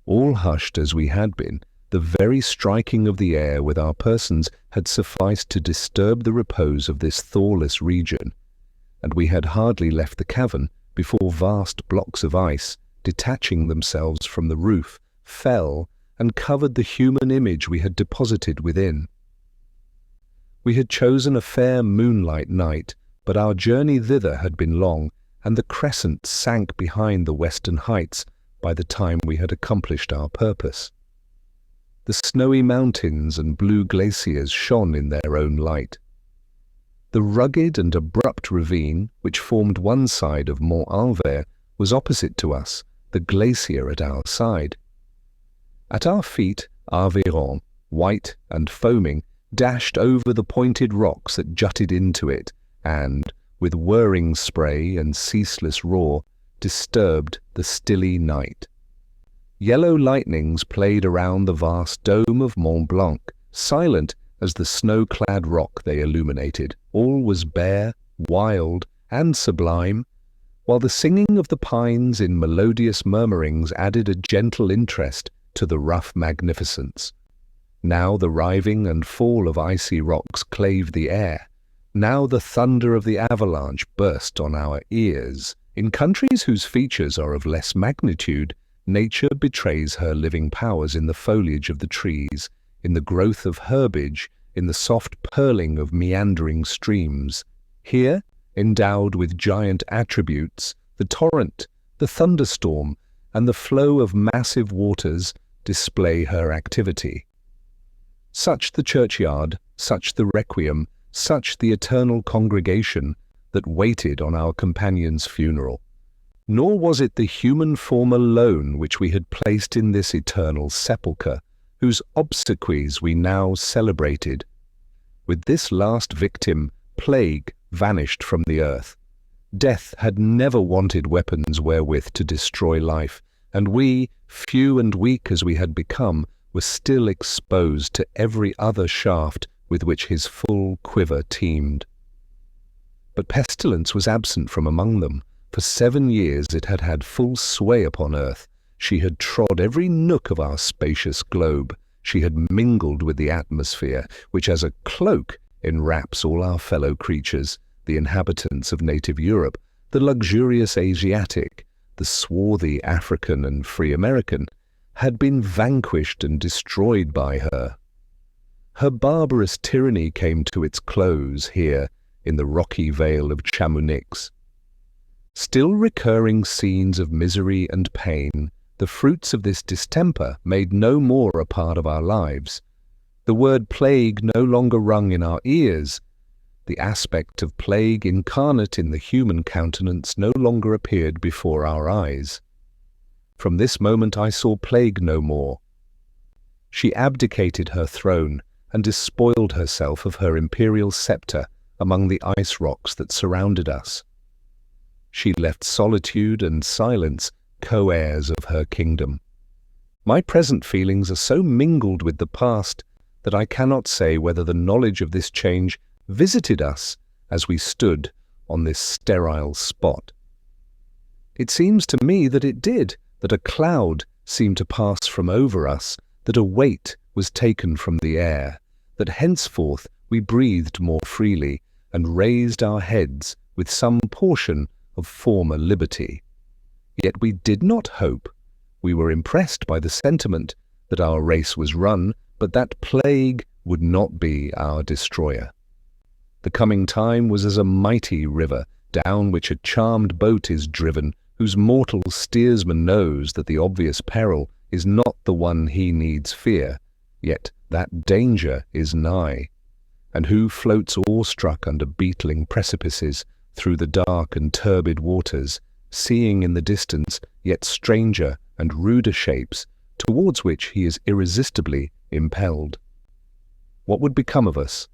All hushed as we had been, the very striking of the air with our persons had sufficed to disturb the repose of this thawless region, and we had hardly left the cavern before vast blocks of ice, detaching themselves from the roof, fell, and covered the human image we had deposited within. We had chosen a fair moonlight night, but our journey thither had been long, and the crescent sank behind the western heights by the time we had accomplished our purpose. The snowy mountains and blue glaciers shone in their own light. The rugged and abrupt ravine, which formed one side of Mont Anvers, was opposite to us, the glacier at our side. At our feet, Aveyron, white and foaming, dashed over the pointed rocks that jutted into it, and, with whirring spray and ceaseless roar, disturbed the stilly night. Yellow lightnings played around the vast dome of Mont Blanc, silent as the snow-clad rock they illuminated. All was bare, wild, and sublime, while the singing of the pines in melodious murmurings added a gentle interest to the rough magnificence. Now the riving and fall of icy rocks clave the air. Now the thunder of the avalanche burst on our ears. In countries whose features are of less magnitude, nature betrays her living powers in the foliage of the trees, in the growth of herbage, in the soft purling of meandering streams. Here, endowed with giant attributes, the torrent, the thunderstorm, and the flow of massive waters display her activity. Such the churchyard, such the requiem, such the eternal congregation that waited on our companion's funeral. Nor was it the human form alone which we had placed in this eternal sepulchre, whose obsequies we now celebrated. With this last victim, plague vanished from the earth. Death had never wanted weapons wherewith to destroy life, and we, few and weak as we had become, were still exposed to every other shaft with which his full quiver teemed. But pestilence was absent from among them. For 7 years it had had full sway upon earth. She had trod every nook of our spacious globe. She had mingled with the atmosphere, which as a cloak enwraps all our fellow creatures, the inhabitants of native Europe, the luxurious Asiatic, the swarthy African and free American, had been vanquished and destroyed by her. Her barbarous tyranny came to its close here in the rocky vale of Chamonix. Still recurring scenes of misery and pain, the fruits of this distemper made no more a part of our lives. The word plague no longer rung in our ears. The aspect of plague incarnate in the human countenance no longer appeared before our eyes. From this moment I saw plague no more. She abdicated her throne and despoiled herself of her imperial sceptre among the ice rocks that surrounded us. She left solitude and silence co-heirs of her kingdom. My present feelings are so mingled with the past that I cannot say whether the knowledge of this change visited us as we stood on this sterile spot. It seems to me that it did, that a cloud seemed to pass from over us, that a weight was taken from the air, that henceforth we breathed more freely and raised our heads with some portion of former liberty. Yet we did not hope. We were impressed by the sentiment that our race was run, but that plague would not be our destroyer. The coming time was as a mighty river, down which a charmed boat is driven, whose mortal steersman knows that the obvious peril is not the one he needs fear, yet that danger is nigh, and who floats awestruck under beetling precipices through the dark and turbid waters, seeing in the distance yet stranger and ruder shapes, towards which he is irresistibly impelled. What would become of us?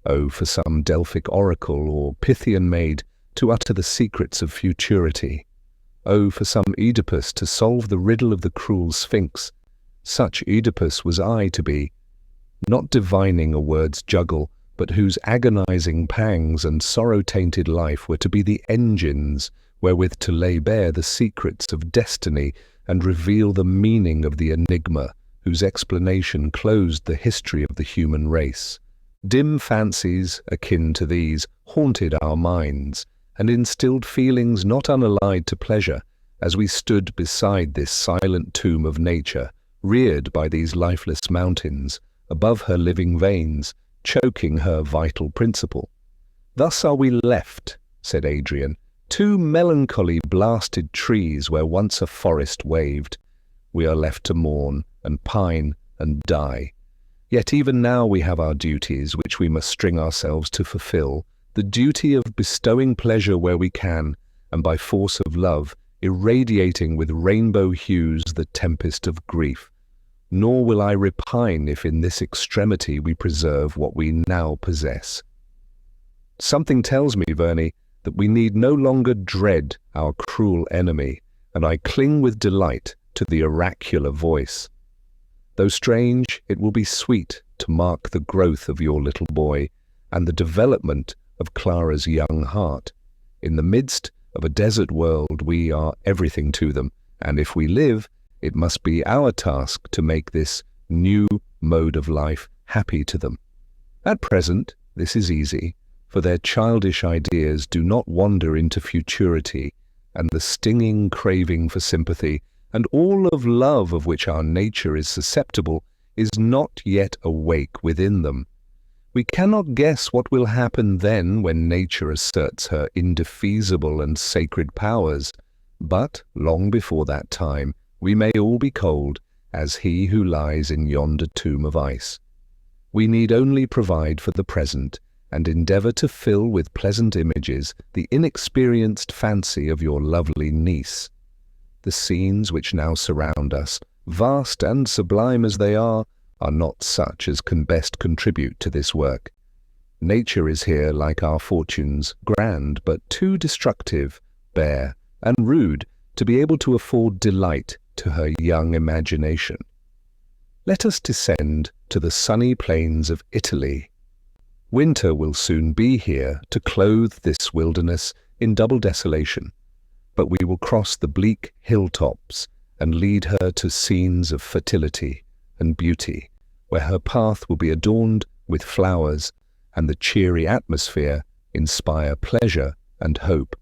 Oh, for some Delphic oracle or Pythian maid to utter the secrets of futurity! Oh, for some Oedipus to solve the riddle of the cruel Sphinx! Such Oedipus was I to be, not divining a word's juggle, but whose agonizing pangs and sorrow-tainted life were to be the engines wherewith to lay bare the secrets of destiny and reveal the meaning of the enigma whose explanation closed the history of the human race. Dim fancies, akin to these, haunted our minds, and instilled feelings not unallied to pleasure, as we stood beside this silent tomb of nature, reared by these lifeless mountains, above her living veins, choking her vital principle. Thus are we left, said Adrian, two melancholy blasted trees where once a forest waved. We are left to mourn and pine and die. Yet even now we have our duties which we must string ourselves to fulfill, the duty of bestowing pleasure where we can, and by force of love, irradiating with rainbow hues the tempest of grief. Nor will I repine if in this extremity we preserve what we now possess. Something tells me, Verney, that we need no longer dread our cruel enemy, and I cling with delight to the oracular voice. Though strange, it will be sweet to mark the growth of your little boy and the development of Clara's young heart. In the midst of a desert world, we are everything to them, and if we live, it must be our task to make this new mode of life happy to them. At present, this is easy, for their childish ideas do not wander into futurity, and the stinging craving for sympathy and all of love of which our nature is susceptible is not yet awake within them. We cannot guess what will happen then when nature asserts her indefeasible and sacred powers, but long before that time we may all be cold as he who lies in yonder tomb of ice. We need only provide for the present and endeavour to fill with pleasant images the inexperienced fancy of your lovely niece. The scenes which now surround us, vast and sublime as they are not such as can best contribute to this work. Nature is here like our fortunes, grand but too destructive, bare and rude to be able to afford delight to her young imagination. Let us descend to the sunny plains of Italy. Winter will soon be here to clothe this wilderness in double desolation, but we will cross the bleak hilltops and lead her to scenes of fertility and beauty, where her path will be adorned with flowers and the cheery atmosphere inspire pleasure and hope.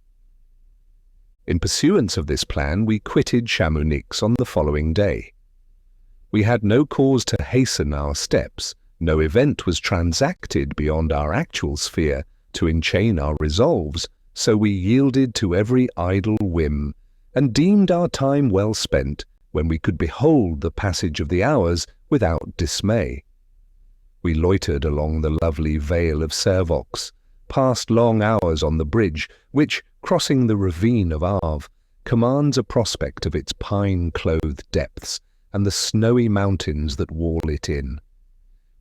In pursuance of this plan, we quitted Chamonix on the following day. We had no cause to hasten our steps. No event was transacted beyond our actual sphere to enchain our resolves, so we yielded to every idle whim, and deemed our time well spent when we could behold the passage of the hours without dismay. We loitered along the lovely vale of Servox, passed long hours on the bridge, which, crossing the ravine of Arve, commands a prospect of its pine-clothed depths and the snowy mountains that wall it in.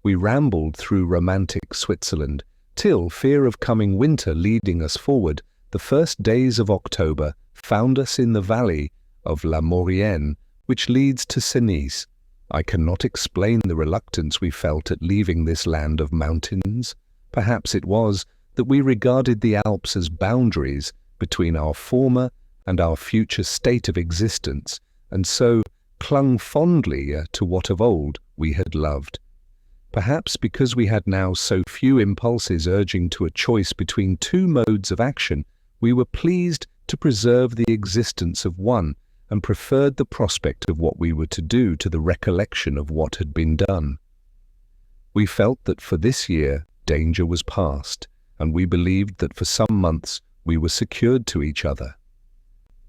We rambled through romantic Switzerland, till, fear of coming winter leading us forward, the first days of October found us in the valley of La Maurienne, which leads to Cenis. I cannot explain the reluctance we felt at leaving this land of mountains. Perhaps it was that we regarded the Alps as boundaries between our former and our future state of existence, and so clung fondly to what of old we had loved. Perhaps because we had now so few impulses urging to a choice between two modes of action, we were pleased to preserve the existence of one, and preferred the prospect of what we were to do to the recollection of what had been done. We felt that for this year danger was past, and we believed that for some months we were secured to each other.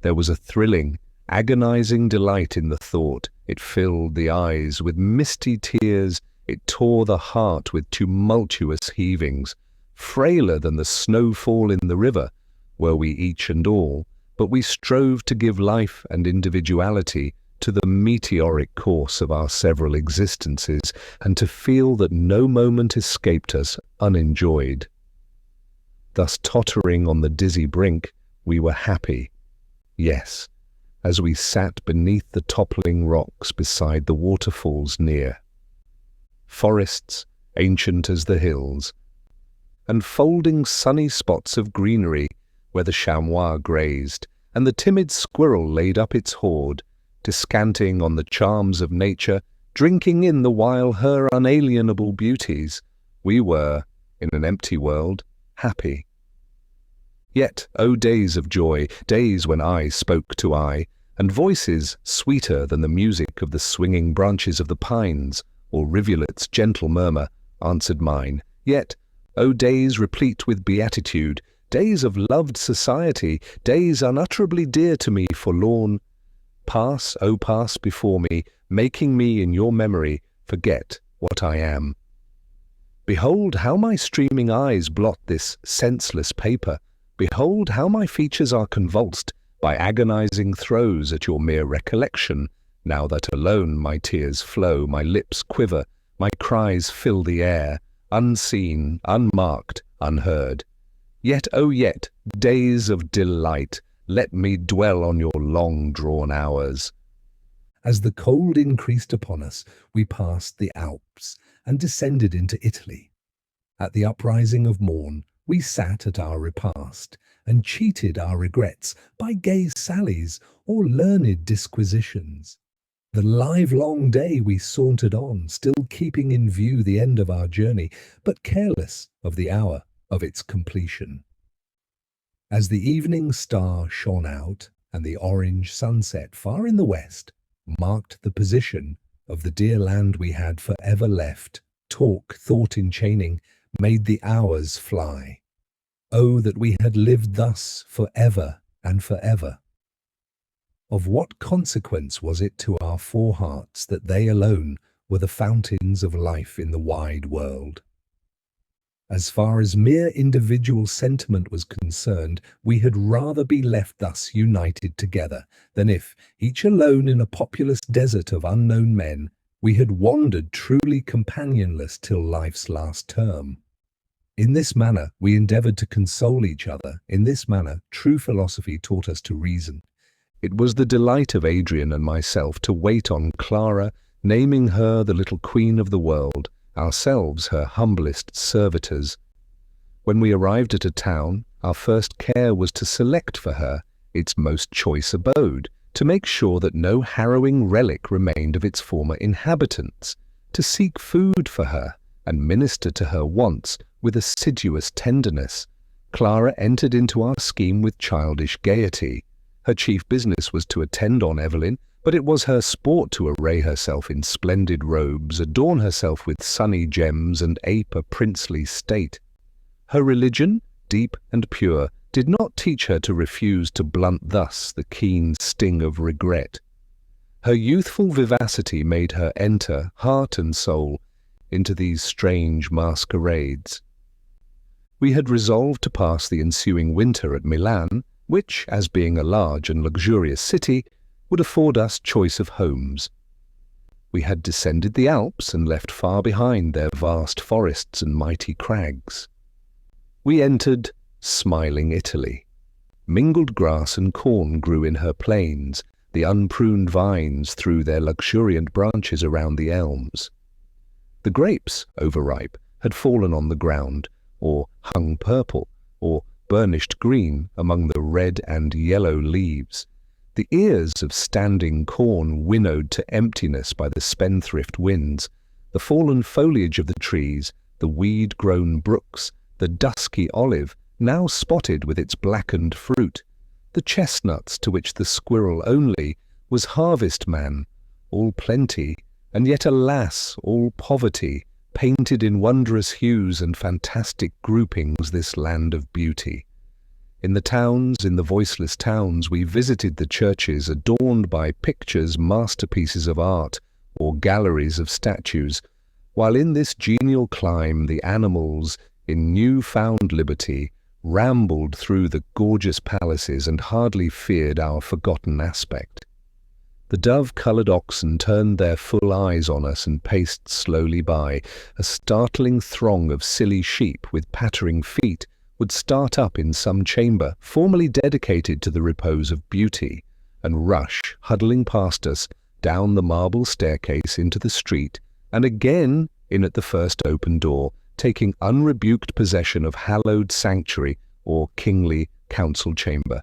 There was a thrilling, agonizing delight in the thought. It filled the eyes with misty tears, it tore the heart with tumultuous heavings. Frailer than the snowfall in the river were we each and all, but we strove to give life and individuality to the meteoric course of our several existences, and to feel that no moment escaped us unenjoyed. Thus tottering on the dizzy brink, we were happy. Yes, as we sat beneath the toppling rocks beside the waterfalls near. Forests, ancient as the hills, and folding sunny spots of greenery where the chamois grazed, and the timid squirrel laid up its hoard, descanting on the charms of nature, drinking in the while her unalienable beauties, we were, in an empty world, happy. Yet, O days of joy, days when eye spoke to eye, and voices sweeter than the music of the swinging branches of the pines, or rivulet's gentle murmur, answered mine. Yet, O days replete with beatitude, days of loved society, days unutterably dear to me forlorn, pass, O pass before me, making me in your memory forget what I am. Behold how my streaming eyes blot this senseless paper. Behold how my features are convulsed by agonizing throes at your mere recollection, now that alone my tears flow, my lips quiver, my cries fill the air, unseen, unmarked, unheard. Yet, oh yet, days of delight, let me dwell on your long-drawn hours. As the cold increased upon us, we passed the Alps and descended into Italy. At the uprising of morn, we sat at our repast, and cheated our regrets by gay sallies or learned disquisitions. The livelong day we sauntered on, still keeping in view the end of our journey, but careless of the hour of its completion. As the evening star shone out, and the orange sunset far in the west marked the position of the dear land we had forever left, talk, thought enchaining, made the hours fly. Oh, that we had lived thus for ever and for ever! Of what consequence was it to our four hearts that they alone were the fountains of life in the wide world? As far as mere individual sentiment was concerned, we had rather be left thus united together than if, each alone in a populous desert of unknown men, we had wandered truly companionless till life's last term. In this manner we endeavoured to console each other. In this manner true philosophy taught us to reason. It was the delight of Adrian and myself to wait on Clara, naming her the little queen of the world, ourselves her humblest servitors. When we arrived at a town, our first care was to select for her its most choice abode, to make sure that no harrowing relic remained of its former inhabitants, to seek food for her, and minister to her wants with assiduous tenderness. Clara entered into our scheme with childish gaiety. Her chief business was to attend on Evelyn, but it was her sport to array herself in splendid robes, adorn herself with sunny gems, and ape a princely state. Her religion, deep and pure, did not teach her to refuse to blunt thus the keen sting of regret. Her youthful vivacity made her enter, heart and soul, into these strange masquerades. We had resolved to pass the ensuing winter at Milan, which, as being a large and luxurious city, would afford us choice of homes. We had descended the Alps and left far behind their vast forests and mighty crags. We entered smiling Italy. Mingled grass and corn grew in her plains, the unpruned vines threw their luxuriant branches around the elms. The grapes, overripe, had fallen on the ground, or hung purple, or burnished green among the red and yellow leaves. The ears of standing corn winnowed to emptiness by the spendthrift winds, the fallen foliage of the trees, the weed-grown brooks, the dusky olive, now spotted with its blackened fruit, the chestnuts to which the squirrel only was harvest-man, all plenty, and yet, alas, all poverty, painted in wondrous hues and fantastic groupings this land of beauty. In the towns, in the voiceless towns, we visited the churches adorned by pictures, masterpieces of art, or galleries of statues, while in this genial clime the animals, in new-found liberty, rambled through the gorgeous palaces and hardly feared our forgotten aspect. The dove-coloured oxen turned their full eyes on us and paced slowly by. A startling throng of silly sheep with pattering feet would start up in some chamber formerly dedicated to the repose of beauty, and rush, huddling past us, down the marble staircase into the street, and again in at the first open door, taking unrebuked possession of hallowed sanctuary or kingly council chamber.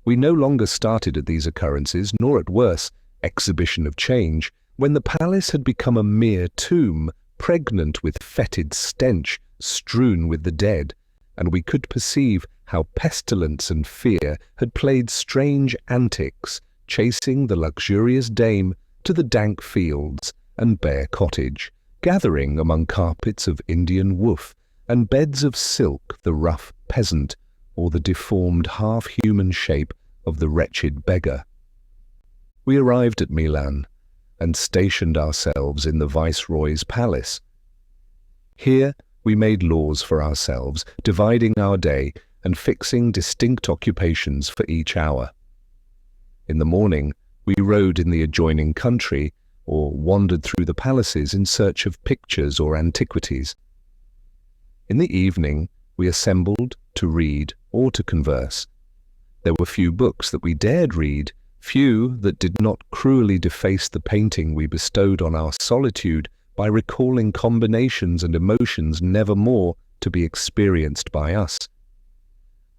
We no longer started at these occurrences, nor at worse, exhibition of change, when the palace had become a mere tomb, pregnant with fetid stench, strewn with the dead, and we could perceive how pestilence and fear had played strange antics, chasing the luxurious dame to the dank fields and bare cottage, gathering among carpets of Indian woof and beds of silk the rough peasant or the deformed half-human shape of the wretched beggar. We arrived at Milan and stationed ourselves in the Viceroy's palace. Here we made laws for ourselves, dividing our day and fixing distinct occupations for each hour. In the morning, we rode in the adjoining country or wandered through the palaces in search of pictures or antiquities. In the evening, we assembled to read or to converse. There were few books that we dared read, few that did not cruelly deface the painting we bestowed on our solitude by recalling combinations and emotions never more to be experienced by us.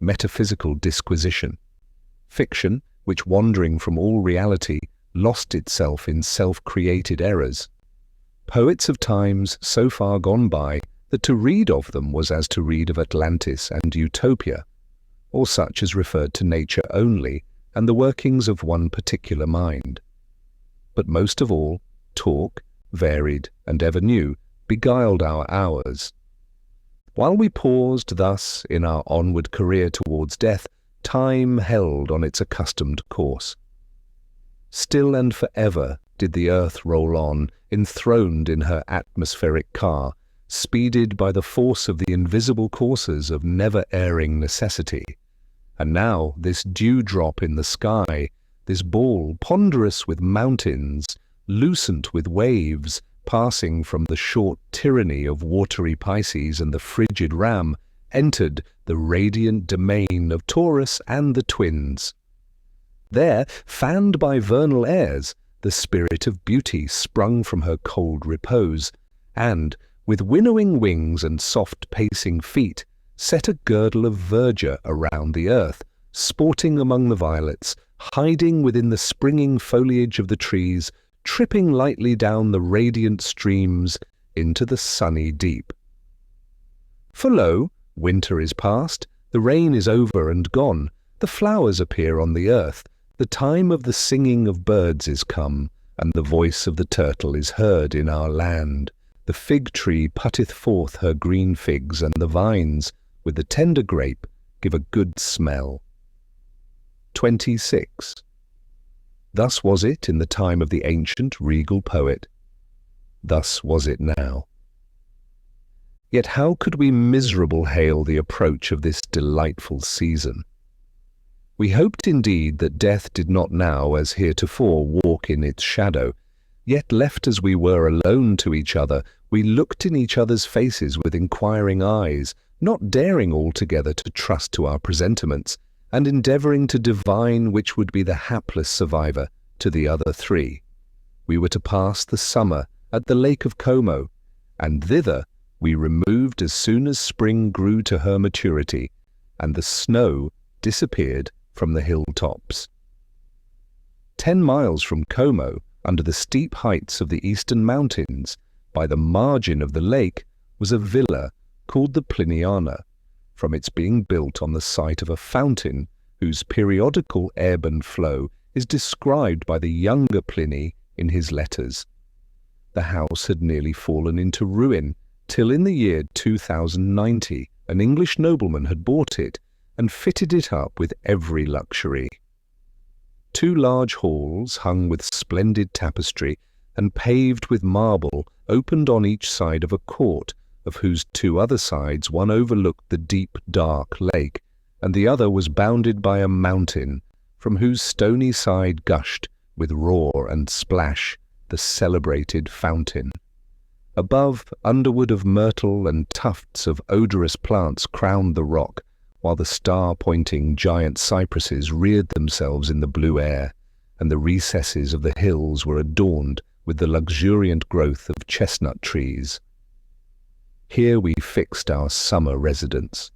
Metaphysical disquisition. Fiction, which wandering from all reality, lost itself in self-created errors. Poets of times so far gone by that to read of them was as to read of Atlantis and Utopia, or such as referred to nature only and the workings of one particular mind. But most of all, talk, varied and ever new, beguiled our hours. While we paused thus in our onward career towards death, time held on its accustomed course. Still and forever did the earth roll on, enthroned in her atmospheric car, speeded by the force of the invisible coursers of never-erring necessity. And now this dewdrop in the sky, this ball ponderous with mountains, lucent with waves, passing from the short tyranny of watery Pisces and the frigid Ram, entered the radiant domain of Taurus and the twins. There, fanned by vernal airs, the spirit of beauty sprung from her cold repose, and, with winnowing wings and soft pacing feet, set a girdle of verdure around the earth, sporting among the violets, hiding within the springing foliage of the trees, tripping lightly down the radiant streams into the sunny deep. For lo, winter is past, the rain is over and gone, the flowers appear on the earth, the time of the singing of birds is come, and the voice of the turtle is heard in our land. The fig tree putteth forth her green figs, and the vines, with the tender grape, give a good smell. 26. Thus was it in the time of the ancient regal poet. Thus was it now. Yet how could we miserable hail the approach of this delightful season? We hoped indeed that death did not now, as heretofore, walk in its shadow, yet left as we were alone to each other, we looked in each other's faces with inquiring eyes, not daring altogether to trust to our presentiments, and endeavouring to divine which would be the hapless survivor to the other three. We were to pass the summer at the Lake of Como, and thither we removed as soon as spring grew to her maturity, and the snow disappeared from the hilltops. 10 miles from Como, under the steep heights of the eastern mountains, by the margin of the lake, was a villa called the Pliniana, from its being built on the site of a fountain whose periodical ebb and flow is described by the younger Pliny in his letters. The house had nearly fallen into ruin, till in the year 2090 an English nobleman had bought it and fitted it up with every luxury. 2 large halls hung with splendid tapestry and paved with marble opened on each side of a court, of whose 2 other sides one overlooked the deep dark lake, and the other was bounded by a mountain, from whose stony side gushed, with roar and splash, the celebrated fountain. Above, underwood of myrtle and tufts of odorous plants crowned the rock, while the star-pointing giant cypresses reared themselves in the blue air, and the recesses of the hills were adorned with the luxuriant growth of chestnut trees. Here we fixed our summer residence.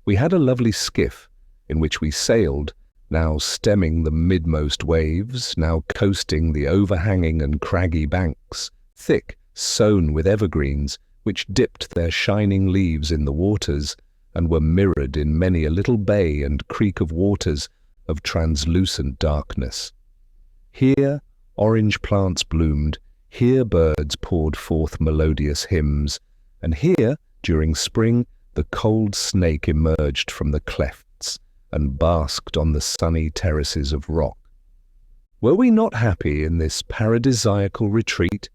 We had a lovely skiff, in which we sailed, now stemming the midmost waves, now coasting the overhanging and craggy banks, thick, sown with evergreens, which dipped their shining leaves in the waters, and were mirrored in many a little bay and creek of waters, of translucent darkness. Here orange plants bloomed, here birds poured forth melodious hymns, and here, during spring, the cold snake emerged from the clefts and basked on the sunny terraces of rock. Were we not happy in this paradisiacal retreat?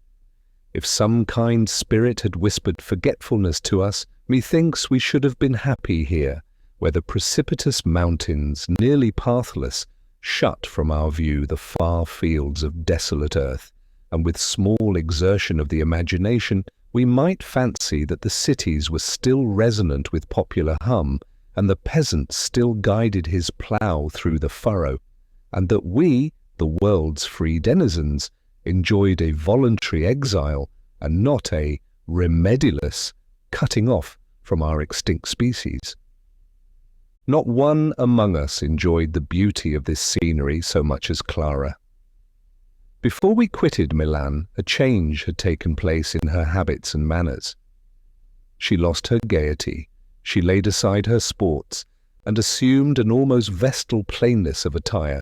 If some kind spirit had whispered forgetfulness to us, methinks we should have been happy here, where the precipitous mountains, nearly pathless, shut from our view the far fields of desolate earth, and with small exertion of the imagination we might fancy that the cities were still resonant with popular hum, and the peasant still guided his plough through the furrow, and that we, the world's free denizens, enjoyed a voluntary exile and not a remediless cutting off from our extinct species. Not one among us enjoyed the beauty of this scenery so much as Clara. Before we quitted Milan, a change had taken place in her habits and manners. She lost her gaiety, she laid aside her sports, and assumed an almost vestal plainness of attire.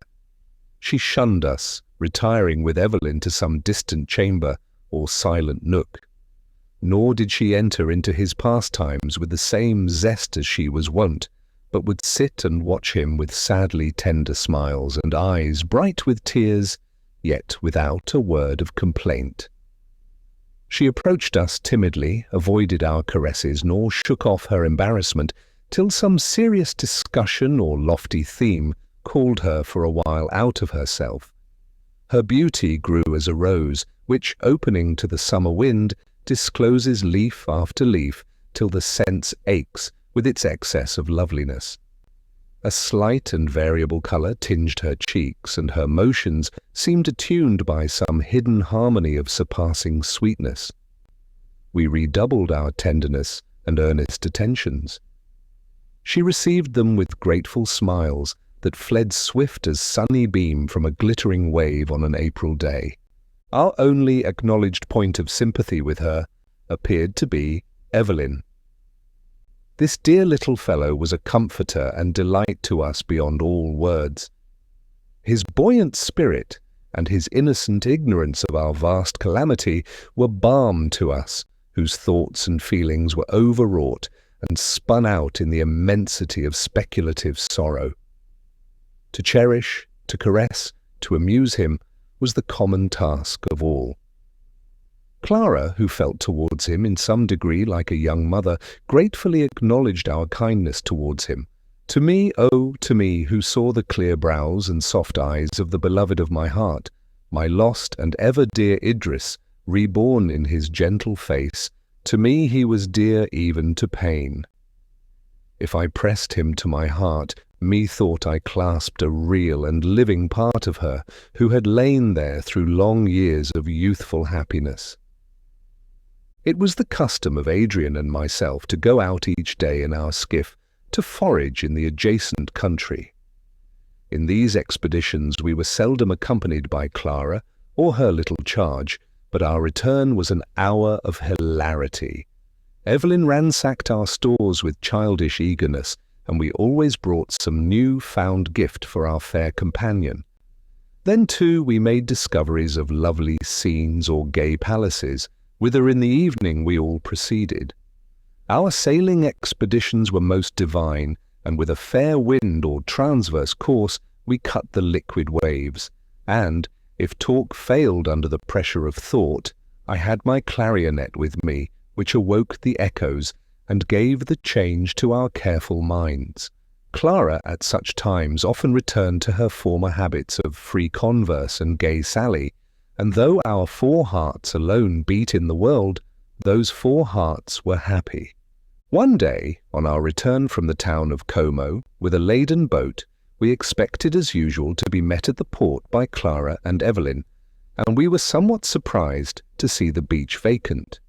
She shunned us, retiring with Evelyn to some distant chamber or silent nook. Nor did she enter into his pastimes with the same zest as she was wont, but would sit and watch him with sadly tender smiles and eyes bright with tears, yet without a word of complaint. She approached us timidly, avoided our caresses, nor shook off her embarrassment, till some serious discussion or lofty theme called her for a while out of herself. Her beauty grew as a rose, which, opening to the summer wind, discloses leaf after leaf, till the sense aches with its excess of loveliness. A slight and variable colour tinged her cheeks, and her motions seemed attuned by some hidden harmony of surpassing sweetness. We redoubled our tenderness and earnest attentions. She received them with grateful smiles that fled swift as sunny beam from a glittering wave on an April day. Our only acknowledged point of sympathy with her appeared to be Evelyn. This dear little fellow was a comforter and delight to us beyond all words. His buoyant spirit and his innocent ignorance of our vast calamity were balm to us, whose thoughts and feelings were overwrought and spun out in the immensity of speculative sorrow. To cherish, to caress, to amuse him was the common task of all. Clara, who felt towards him in some degree like a young mother, gratefully acknowledged our kindness towards him. To me, oh, to me, who saw the clear brows and soft eyes of the beloved of my heart, my lost and ever dear Idris, reborn in his gentle face, to me he was dear even to pain. If I pressed him to my heart, methought I clasped a real and living part of her, who had lain there through long years of youthful happiness. It was the custom of Adrian and myself to go out each day in our skiff to forage in the adjacent country. In these expeditions we were seldom accompanied by Clara or her little charge, but our return was an hour of hilarity. Evelyn ransacked our stores with childish eagerness, and we always brought some new-found gift for our fair companion. Then, too, we made discoveries of lovely scenes or gay palaces, whither in the evening we all proceeded. Our sailing expeditions were most divine, and with a fair wind or transverse course we cut the liquid waves, and, if talk failed under the pressure of thought, I had my clarionet with me, which awoke the echoes and gave the change to our careful minds. Clara at such times often returned to her former habits of free converse and gay sally, and though our 4 hearts alone beat in the world, those 4 hearts were happy. One day, on our return from the town of Como, with a laden boat, we expected as usual to be met at the port by Clara and Evelyn, and we were somewhat surprised to see the beach vacant.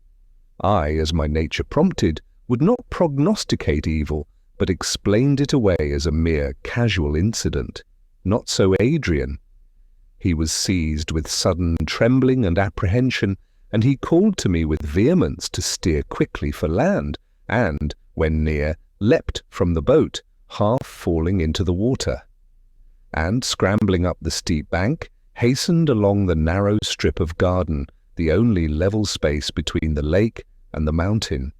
I, as my nature prompted, would not prognosticate evil, but explained it away as a mere casual incident. Not so Adrian. He was seized with sudden trembling and apprehension, and he called to me with vehemence to steer quickly for land, and, when near, leapt from the boat, half falling into the water. and, scrambling up the steep bank, hastened along the narrow strip of garden, the only level space between the lake and the mountain.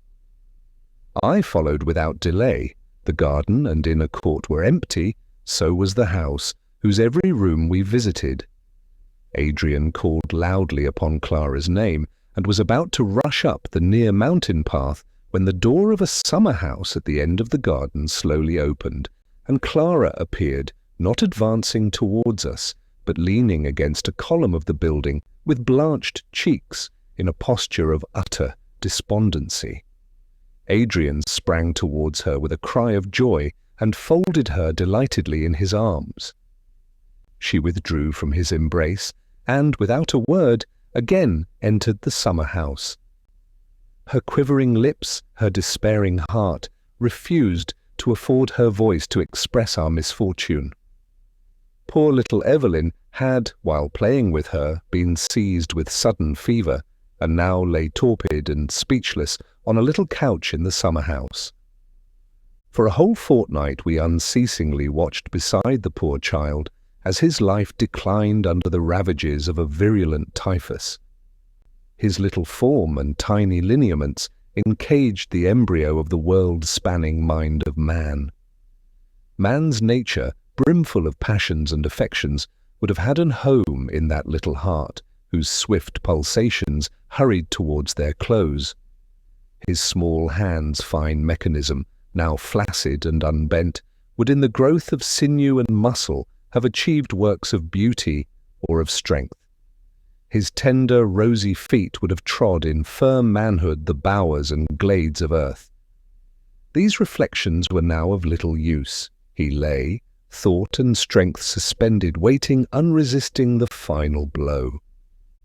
I followed without delay. The garden and inner court were empty, so was the house, whose every room we visited. Adrian called loudly upon Clara's name, and was about to rush up the near mountain path when the door of a summer house at the end of the garden slowly opened, and Clara appeared, not advancing towards us, but leaning against a column of the building with blanched cheeks, in a posture of utter despondency. Adrian sprang towards her with a cry of joy and folded her delightedly in his arms. She withdrew from his embrace and, without a word, again entered the summer house. Her quivering lips, her despairing heart, refused to afford her voice to express our misfortune. Poor little Evelyn had, while playing with her, been seized with sudden fever, and now lay torpid and speechless on a little couch in the summer house. For a whole fortnight we unceasingly watched beside the poor child as his life declined under the ravages of a virulent typhus. His little form and tiny lineaments encaged the embryo of the world-spanning mind of man. Man's nature, brimful of passions and affections, would have had an home in that little heart, whose swift pulsations hurried towards their close. His small hand's fine mechanism, now flaccid and unbent, would in the growth of sinew and muscle have achieved works of beauty or of strength. His tender, rosy feet would have trod in firm manhood the bowers and glades of earth. These reflections were now of little use. He lay, thought and strength suspended, waiting unresisting the final blow.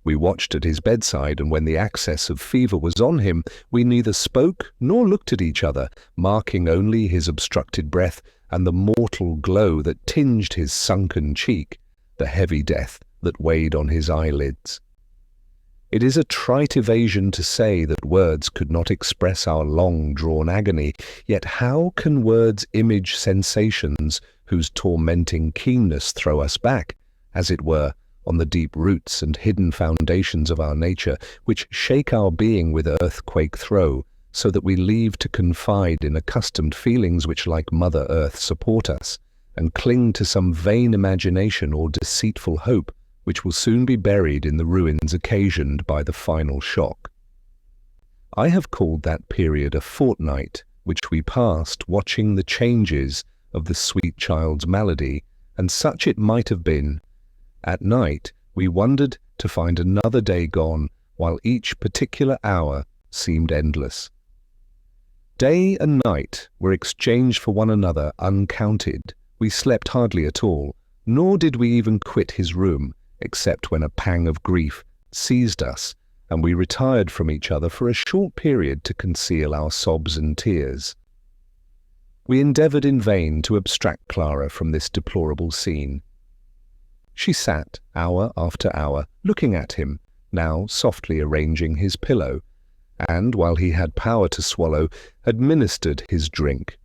We watched at his bedside, and when the access of fever was on him, we neither spoke nor looked at each other, marking only his obstructed breath and the mortal glow that tinged his sunken cheek, the heavy death that weighed on his eyelids. It is a trite evasion to say that words could not express our long-drawn agony, yet how can words image sensations whose tormenting keenness throw us back, as it were, on the deep roots and hidden foundations of our nature, which shake our being with earthquake throe, so that we leave to confide in accustomed feelings which, like Mother Earth, support us, and cling to some vain imagination or deceitful hope, which will soon be buried in the ruins occasioned by the final shock. I have called that period a fortnight, which we passed watching the changes of the sweet child's malady, and such it might have been. At night we wondered to find another day gone, while each particular hour seemed endless. Day and night were exchanged for one another uncounted. We slept hardly at all, nor did we even quit his room, except when a pang of grief seized us, and we retired from each other for a short period to conceal our sobs and tears. We endeavoured in vain to abstract Clara from this deplorable scene. She sat, hour after hour, looking at him, now softly arranging his pillow, and, while he had power to swallow, administered his drink.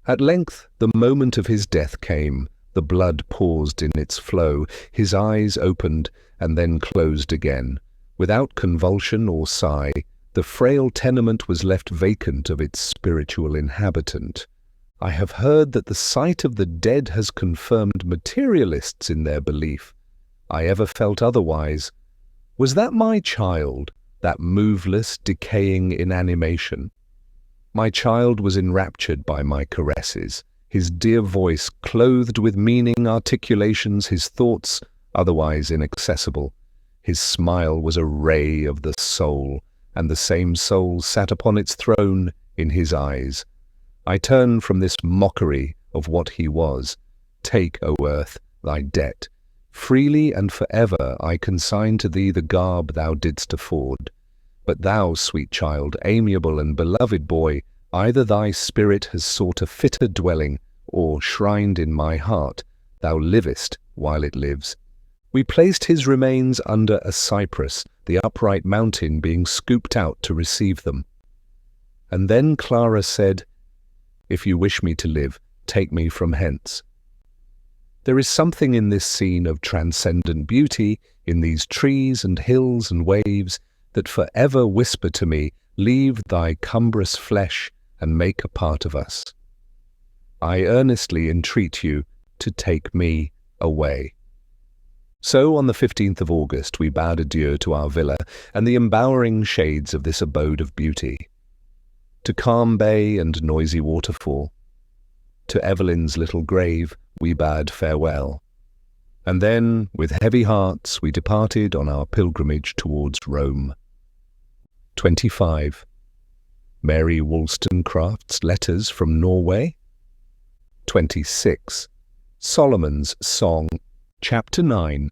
At length the moment of his death came. The blood paused in its flow, his eyes opened and then closed again. Without convulsion or sigh, the frail tenement was left vacant of its spiritual inhabitant. I have heard that the sight of the dead has confirmed materialists in their belief. I ever felt otherwise. Was that my child, that moveless, decaying inanimation? My child was enraptured by my caresses, his dear voice clothed with meaning articulations, his thoughts otherwise inaccessible. His smile was a ray of the soul, and the same soul sat upon its throne in his eyes. I turn from this mockery of what he was. Take, O earth, thy debt. Freely and forever I consign to thee the garb thou didst afford. But thou, sweet child, amiable and beloved boy, either thy spirit has sought a fitter dwelling, or, shrined in my heart, thou livest while it lives. We placed his remains under a cypress, the upright mountain being scooped out to receive them. And then Clara said, "If you wish me to live, take me from hence." There is something in this scene of transcendent beauty, in these trees and hills and waves, that forever whisper to me, "Leave thy cumbrous flesh and make a part of us." I earnestly entreat you to take me away. So on the 15th of August we bade adieu to our villa and the embowering shades of this abode of beauty, to calm bay and noisy waterfall. To Evelyn's little grave we bade farewell. And then, with heavy hearts, we departed on our pilgrimage towards Rome. 25. Mary Wollstonecraft's Letters from Norway. 26. Solomon's Song, Chapter 9.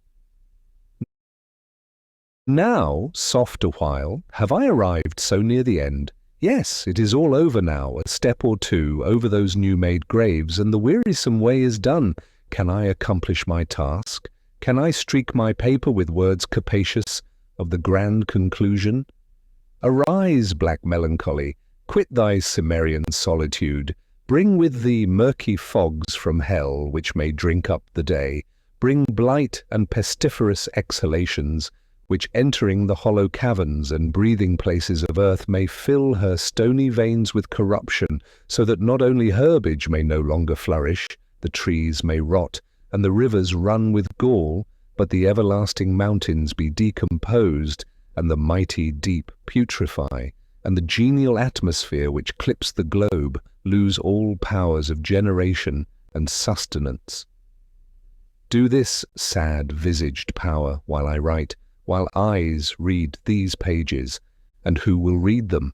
Now, soft a while, have I arrived so near the end. Yes, it is all over now, a step or two over those new-made graves, and the wearisome way is done. Can I accomplish my task? Can I streak my paper with words capacious of the grand conclusion? Arise, black melancholy, quit thy Cimmerian solitude, bring with thee murky fogs from hell which may drink up the day, bring blight and pestiferous exhalations, which entering the hollow caverns and breathing places of earth may fill her stony veins with corruption, so that not only herbage may no longer flourish, the trees may rot, and the rivers run with gall, but the everlasting mountains be decomposed, and the mighty deep putrefy, and the genial atmosphere which clips the globe lose all powers of generation and sustenance. Do this, sad-visaged power, while I write, while eyes read these pages, and who will read them?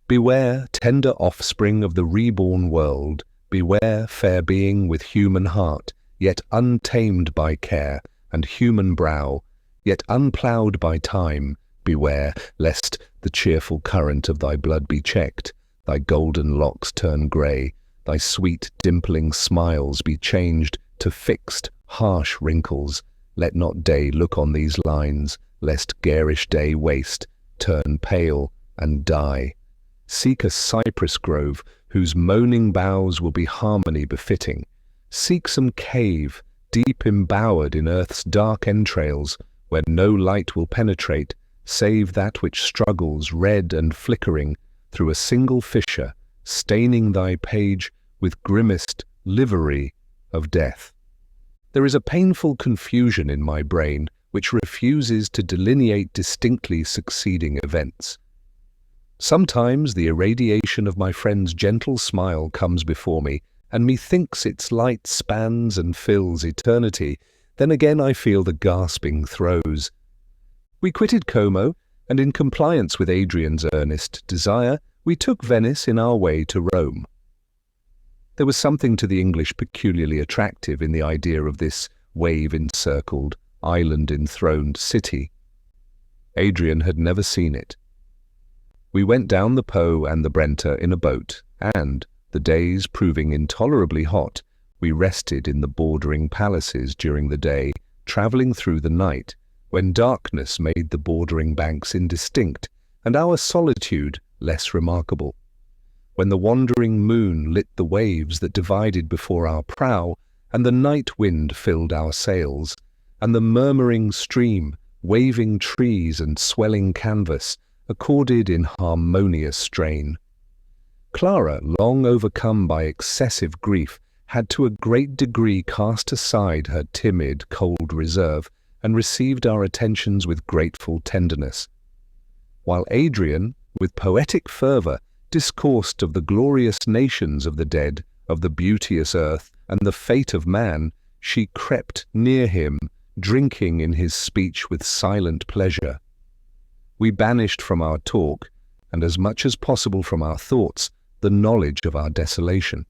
Beware, tender offspring of the reborn world, beware, fair being with human heart, yet untamed by care, and human brow, yet unploughed by time. Beware, lest the cheerful current of thy blood be checked, thy golden locks turn grey, thy sweet dimpling smiles be changed to fixed, harsh wrinkles. Let not day look on these lines, lest garish day waste, turn pale, and die. Seek a cypress grove, whose moaning boughs will be harmony befitting. Seek some cave, deep embowered in earth's dark entrails, where no light will penetrate, save that which struggles red and flickering through a single fissure, staining thy page with grimmest livery of death. There is a painful confusion in my brain which refuses to delineate distinctly succeeding events. Sometimes the irradiation of my friend's gentle smile comes before me, and methinks its light spans and fills eternity. Then again I feel the gasping throes. We quitted Como, and in compliance with Adrian's earnest desire, we took Venice in our way to Rome. There was something to the English peculiarly attractive in the idea of this wave-encircled, island-enthroned city. Adrian had never seen it. We went down the Po and the Brenta in a boat, and, the days proving intolerably hot, we rested in the bordering palaces during the day, travelling through the night, when darkness made the bordering banks indistinct, and our solitude less remarkable. When the wandering moon lit the waves that divided before our prow, and the night wind filled our sails, and the murmuring stream, waving trees and swelling canvas, accorded in harmonious strain. Clara, long overcome by excessive grief, had to a great degree cast aside her timid, cold reserve, and received our attentions with grateful tenderness. While Adrian, with poetic fervour, discoursed of the glorious nations of the dead, of the beauteous earth, and the fate of man, she crept near him, drinking in his speech with silent pleasure. We banished from our talk, and as much as possible from our thoughts, the knowledge of our desolation.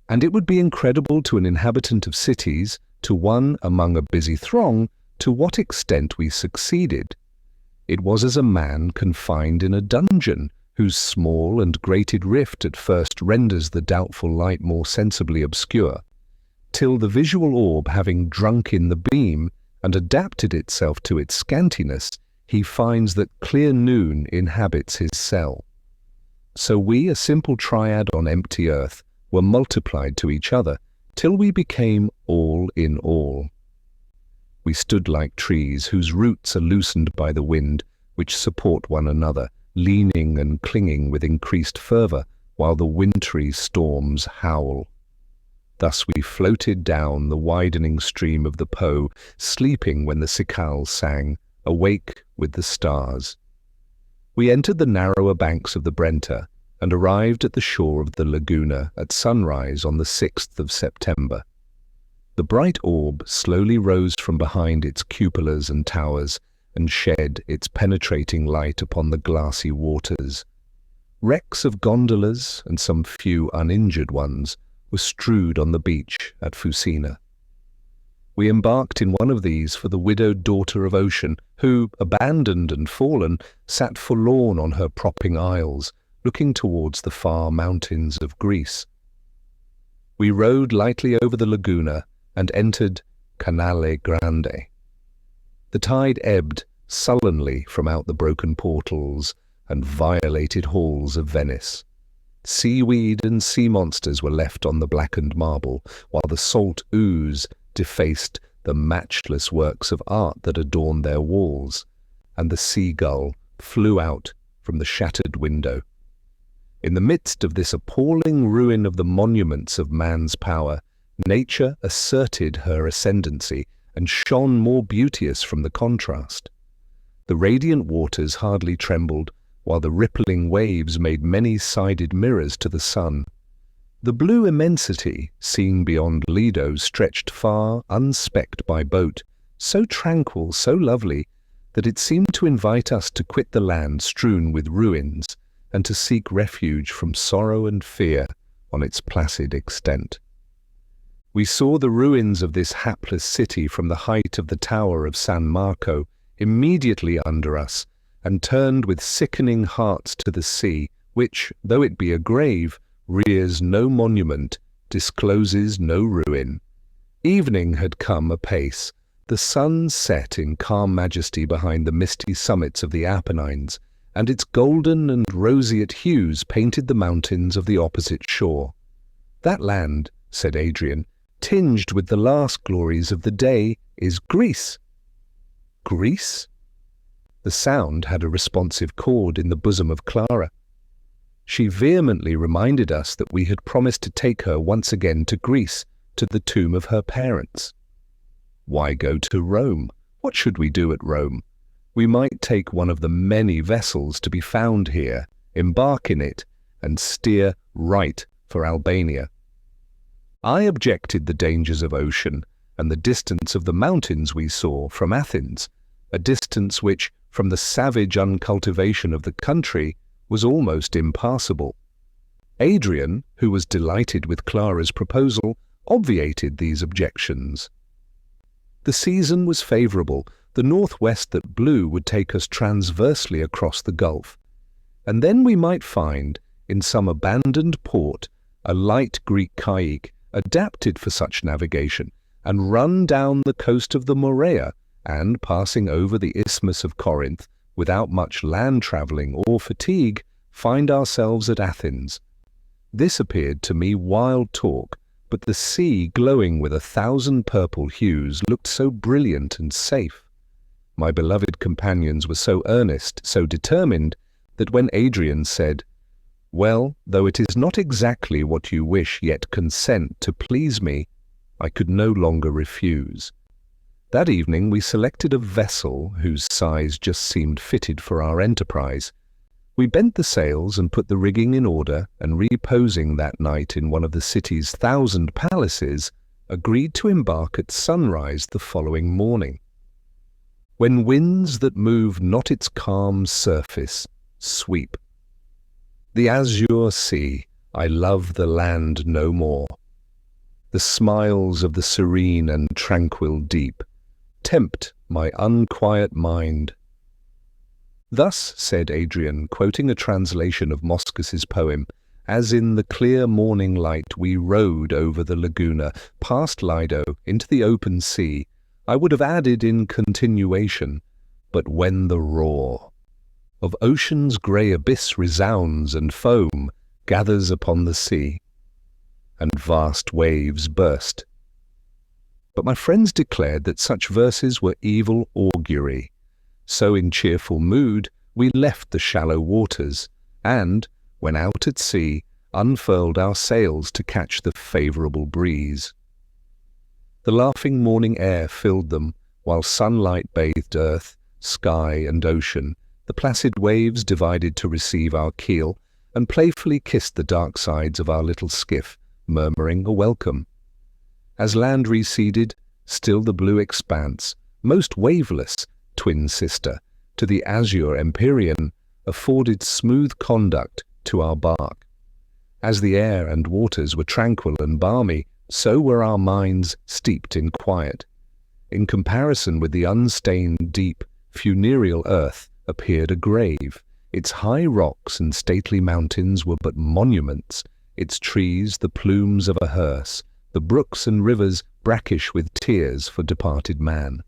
And it would be incredible to an inhabitant of cities, to one among a busy throng, to what extent we succeeded. It was as a man confined in a dungeon, whose small and grated rift at first renders the doubtful light more sensibly obscure, till the visual orb having drunk in the beam and adapted itself to its scantiness, he finds that clear noon inhabits his cell. So we, a simple triad on empty earth, were multiplied to each other, till we became all in all. We stood like trees whose roots are loosened by the wind, which support one another, leaning and clinging with increased fervour, while the wintry storms howl. Thus we floated down the widening stream of the Po, sleeping when the cicales sang, awake with the stars. We entered the narrower banks of the Brenta, and arrived at the shore of the Laguna at sunrise on the 6th of September. The bright orb slowly rose from behind its cupolas and towers, and shed its penetrating light upon the glassy waters. Wrecks of gondolas, and some few uninjured ones, were strewed on the beach at Fusina. We embarked in one of these for the widowed daughter of ocean, who, abandoned and fallen, sat forlorn on her propping isles, looking towards the far mountains of Greece. We rowed lightly over the Laguna and entered Canale Grande. The tide ebbed sullenly from out the broken portals and violated halls of Venice. Seaweed and sea monsters were left on the blackened marble, while the salt ooze defaced the matchless works of art that adorned their walls, and the seagull flew out from the shattered window. In the midst of this appalling ruin of the monuments of man's power, nature asserted her ascendancy and shone more beauteous from the contrast. The radiant waters hardly trembled, while the rippling waves made many-sided mirrors to the sun. The blue immensity, seen beyond Lido, stretched far, unspecked by boat, so tranquil, so lovely, that it seemed to invite us to quit the land strewn with ruins, and to seek refuge from sorrow and fear on its placid extent. We saw the ruins of this hapless city from the height of the tower of San Marco, immediately under us, and turned with sickening hearts to the sea, which, though it be a grave, rears no monument, discloses no ruin. Evening had come apace. The sun set in calm majesty behind the misty summits of the Apennines, and its golden and roseate hues painted the mountains of the opposite shore. "That land," said Adrian, "tinged with the last glories of the day, is Greece." Greece? The sound had a responsive chord in the bosom of Clara. She vehemently reminded us that we had promised to take her once again to Greece, to the tomb of her parents. Why go to Rome? What should we do at Rome? We might take one of the many vessels to be found here, embark in it, and steer right for Albania. I objected the dangers of ocean and the distance of the mountains we saw from Athens, a distance which, from the savage uncultivation of the country, was almost impassable. Adrian, who was delighted with Clara's proposal, obviated these objections. The season was favourable. The northwest that blew would take us transversely across the gulf, and then we might find, in some abandoned port, a light Greek caique adapted for such navigation, and run down the coast of the Morea, and, passing over the Isthmus of Corinth, without much land travelling or fatigue, find ourselves at Athens. This appeared to me wild talk, but the sea, glowing with 1,000 purple hues, looked so brilliant and safe. My beloved companions were so earnest, so determined, that when Adrian said, "Well, though it is not exactly what you wish, yet consent to please me," I could no longer refuse. That evening we selected a vessel whose size just seemed fitted for our enterprise. We bent the sails and put the rigging in order, and reposing that night in one of the city's 1,000 palaces, agreed to embark at sunrise the following morning. When winds that move not its calm surface sweep. The azure sea, I love the land no more. The smiles of the serene and tranquil deep tempt my unquiet mind. Thus, said Adrian, quoting a translation of Moschus's poem, as in the clear morning light we rowed over the Laguna, past Lido, into the open sea, I would have added in continuation, but when the roar of ocean's grey abyss resounds and foam gathers upon the sea, and vast waves burst. But my friends declared that such verses were evil augury. So in cheerful mood we left the shallow waters, and, when out at sea, unfurled our sails to catch the favourable breeze. The laughing morning air filled them, while sunlight bathed earth, sky and ocean. The placid waves divided to receive our keel, and playfully kissed the dark sides of our little skiff, murmuring a welcome. As land receded, still the blue expanse, most waveless, twin sister, to the azure empyrean, afforded smooth conduct to our bark. As the air and waters were tranquil and balmy, so were our minds steeped in quiet. In comparison with the unstained, deep, funereal earth appeared a grave. Its high rocks and stately mountains were but monuments, its trees the plumes of a hearse, the brooks and rivers brackish with tears for departed man.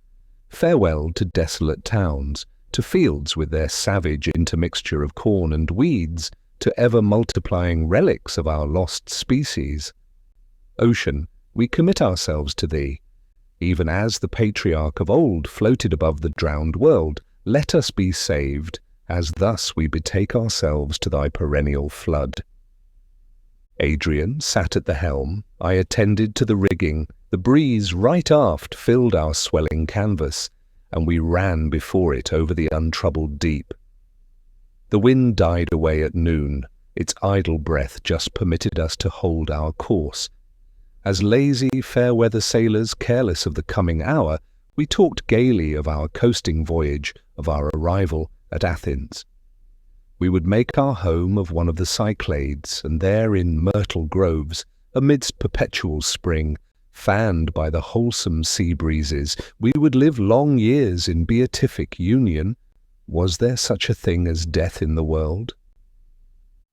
Farewell to desolate towns, to fields with their savage intermixture of corn and weeds, to ever-multiplying relics of our lost species. Ocean, we commit ourselves to thee. Even as the patriarch of old floated above the drowned world, let us be saved, as thus we betake ourselves to thy perennial flood. Adrian sat at the helm, I attended to the rigging, the breeze right aft filled our swelling canvas, and we ran before it over the untroubled deep. The wind died away at noon, its idle breath just permitted us to hold our course. As lazy, fair-weather sailors, careless of the coming hour, we talked gaily of our coasting voyage, of our arrival at Athens. We would make our home of one of the Cyclades, and there in myrtle groves, amidst perpetual spring, fanned by the wholesome sea breezes, we would live long years in beatific union. Was there such a thing as death in the world?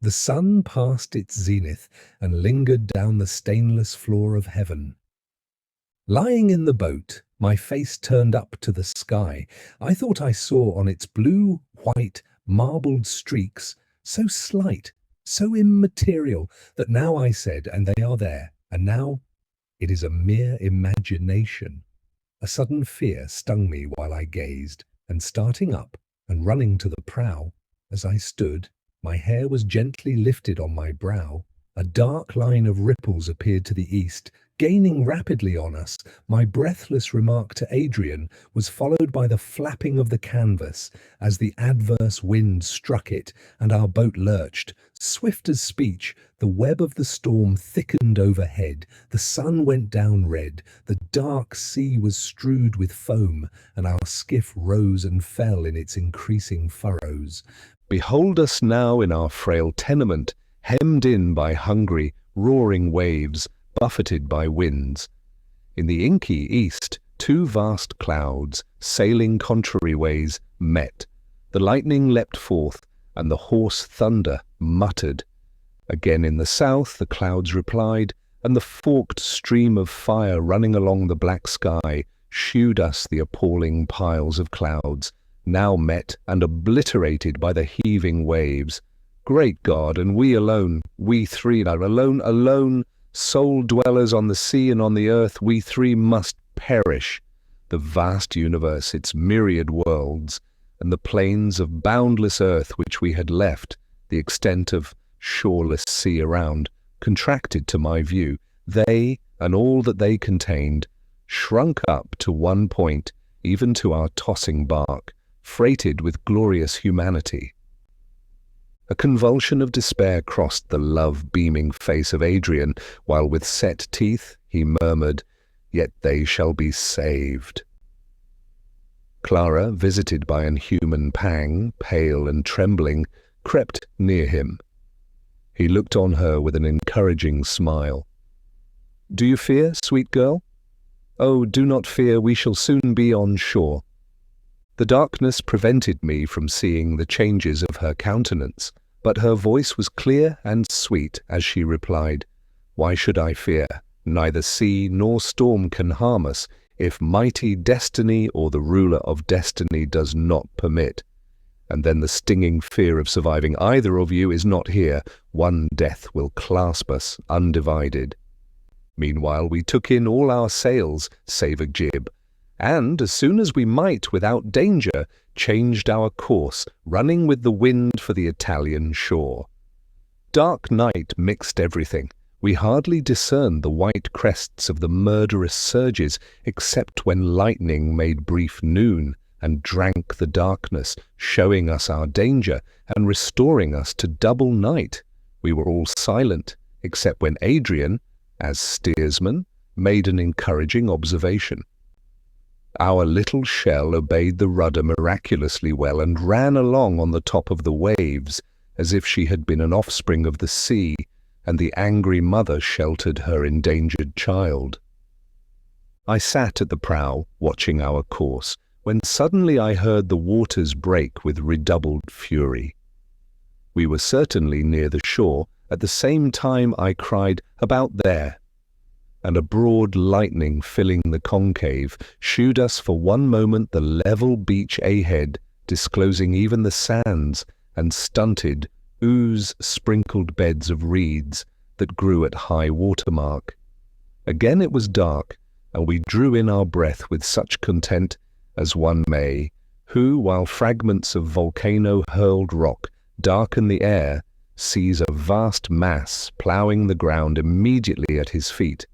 The sun passed its zenith and lingered down the stainless floor of heaven. Lying in the boat, my face turned up to the sky, I thought I saw on its blue-white, marbled streaks, so slight, so immaterial, that now I said, and they are there, and now it is a mere imagination. A sudden fear stung me while I gazed, and starting up and running to the prow, as I stood, my hair was gently lifted on my brow. A dark line of ripples appeared to the east, gaining rapidly on us. My breathless remark to Adrian was followed by the flapping of the canvas as the adverse wind struck it and our boat lurched. Swift as speech, the web of the storm thickened overhead. The sun went down red. The dark sea was strewed with foam, and our skiff rose and fell in its increasing furrows. Behold us now in our frail tenement, hemmed in by hungry, roaring waves, buffeted by winds. In the inky east, two vast clouds, sailing contrary ways, met. The lightning leapt forth, and the hoarse thunder muttered. Again in the south the clouds replied, and the forked stream of fire running along the black sky shewed us the appalling piles of clouds, now met and obliterated by the heaving waves. Great God, and we alone, we three are alone, sole dwellers on the sea and on the earth, we three must perish. The vast universe, its myriad worlds, and the plains of boundless earth which we had left, the extent of shoreless sea around, contracted to my view. They, and all that they contained, shrunk up to one point, even to our tossing bark, freighted with glorious humanity. A convulsion of despair crossed the love-beaming face of Adrian, while with set teeth he murmured, "Yet they shall be saved." Clara, visited by an human pang, pale and trembling, crept near him. He looked on her with an encouraging smile. "Do you fear, sweet girl? Oh, do not fear, we shall soon be on shore." The darkness prevented me from seeing the changes of her countenance, but her voice was clear and sweet as she replied, "Why should I fear? Neither sea nor storm can harm us, if mighty destiny or the ruler of destiny does not permit. And then the stinging fear of surviving either of you is not here. One death will clasp us undivided." Meanwhile, we took in all our sails, save a jib, and, as soon as we might without danger, changed our course, running with the wind for the Italian shore. Dark night mixed everything. We hardly discerned the white crests of the murderous surges, except when lightning made brief noon and drank the darkness, showing us our danger and restoring us to double night. We were all silent, except when Adrian, as steersman, made an encouraging observation. Our little shell obeyed the rudder miraculously well and ran along on the top of the waves, as if she had been an offspring of the sea, and the angry mother sheltered her endangered child. I sat at the prow, watching our course, when suddenly I heard the waters break with redoubled fury. We were certainly near the shore. At the same time I cried, "About there!" and a broad lightning filling the concave shewed us for one moment the level beach ahead, disclosing even the sands and stunted, ooze-sprinkled beds of reeds that grew at high water mark. Again it was dark, and we drew in our breath with such content as one may, who, while fragments of volcano-hurled rock darken the air, sees a vast mass ploughing the ground immediately at his feet.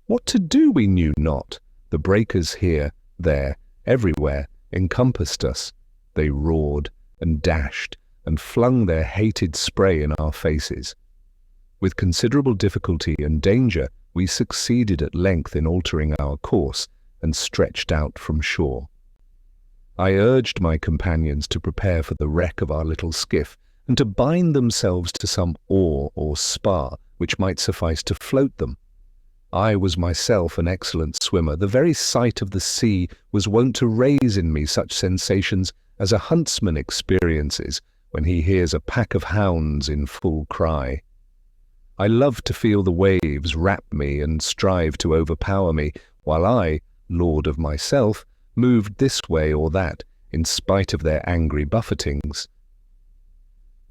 What to do we knew not. The breakers here, there, everywhere encompassed us. They roared and dashed and flung their hated spray in our faces. With considerable difficulty and danger, we succeeded at length in altering our course and stretched out from shore. I urged my companions to prepare for the wreck of our little skiff and to bind themselves to some oar or spar which might suffice to float them. I was myself an excellent swimmer. The very sight of the sea was wont to raise in me such sensations as a huntsman experiences when he hears a pack of hounds in full cry. I loved to feel the waves wrap me and strive to overpower me, while I, lord of myself, moved this way or that, in spite of their angry buffetings.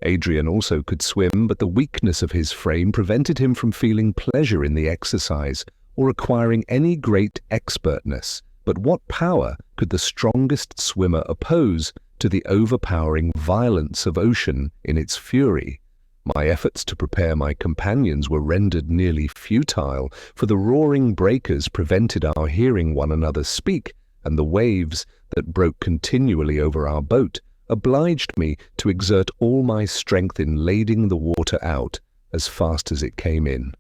Adrian also could swim, but the weakness of his frame prevented him from feeling pleasure in the exercise, or acquiring any great expertness. But what power could the strongest swimmer oppose to the overpowering violence of ocean in its fury? My efforts to prepare my companions were rendered nearly futile, for the roaring breakers prevented our hearing one another speak, and the waves that broke continually over our boat obliged me to exert all my strength in lading the water out as fast as it came in.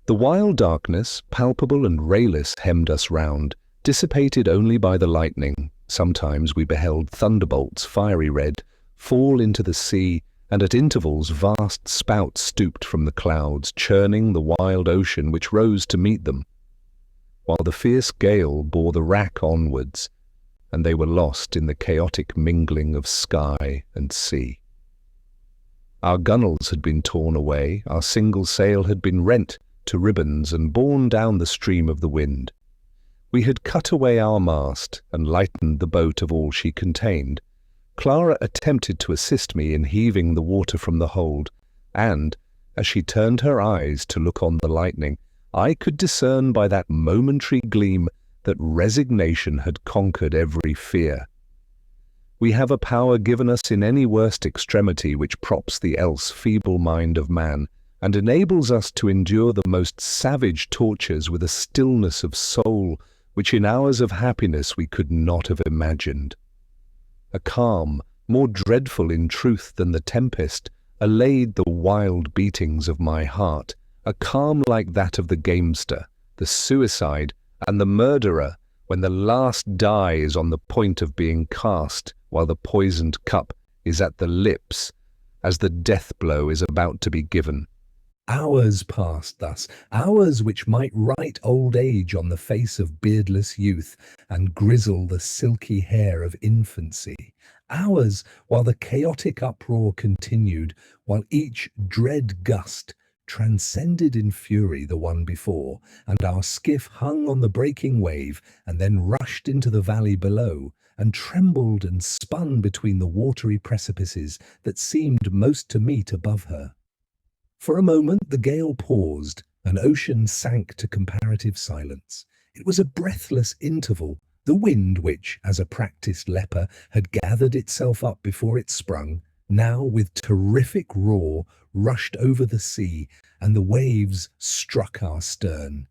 The wild darkness, palpable and rayless, hemmed us round, dissipated only by the lightning. Sometimes we beheld thunderbolts, fiery red, fall into the sea, and at intervals vast spouts stooped from the clouds, churning the wild ocean which rose to meet them, while the fierce gale bore the wrack onwards, and they were lost in the chaotic mingling of sky and sea. Our gunwales had been torn away, our single sail had been rent to ribbons and borne down the stream of the wind. We had cut away our mast and lightened the boat of all she contained. Clara attempted to assist me in heaving the water from the hold, and, as she turned her eyes to look on the lightning, I could discern by that momentary gleam that resignation had conquered every fear. We have a power given us in any worst extremity which props the else feeble mind of man, and enables us to endure the most savage tortures with a stillness of soul which in hours of happiness we could not have imagined. A calm, more dreadful in truth than the tempest, allayed the wild beatings of my heart, a calm like that of the gamester, the suicide, and the murderer, when the last die is on the point of being cast, while the poisoned cup is at the lips, as the death blow is about to be given. Hours passed thus, hours which might write old age on the face of beardless youth and grizzle the silky hair of infancy. Hours while the chaotic uproar continued, while each dread gust transcended in fury the one before, and our skiff hung on the breaking wave and then rushed into the valley below, and trembled and spun between the watery precipices that seemed most to meet above her. For a moment the gale paused, and ocean sank to comparative silence. It was a breathless interval. The wind, which, as a practiced leper, had gathered itself up before it sprung, now with terrific roar rushed over the sea, and the waves struck our stern.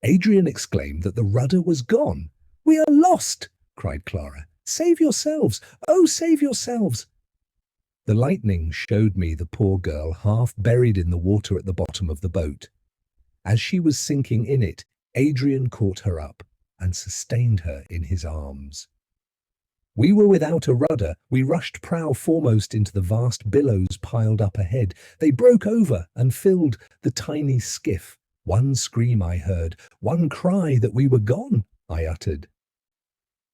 Adrian exclaimed that the rudder was gone. "We are lost!" cried Clara. "Save yourselves! Oh, save yourselves!" The lightning showed me the poor girl half buried in the water at the bottom of the boat. As she was sinking in it, Adrian caught her up and sustained her in his arms. We were without a rudder. We rushed prow foremost into the vast billows piled up ahead. They broke over and filled the tiny skiff. One scream I heard, one cry that we were gone, I uttered.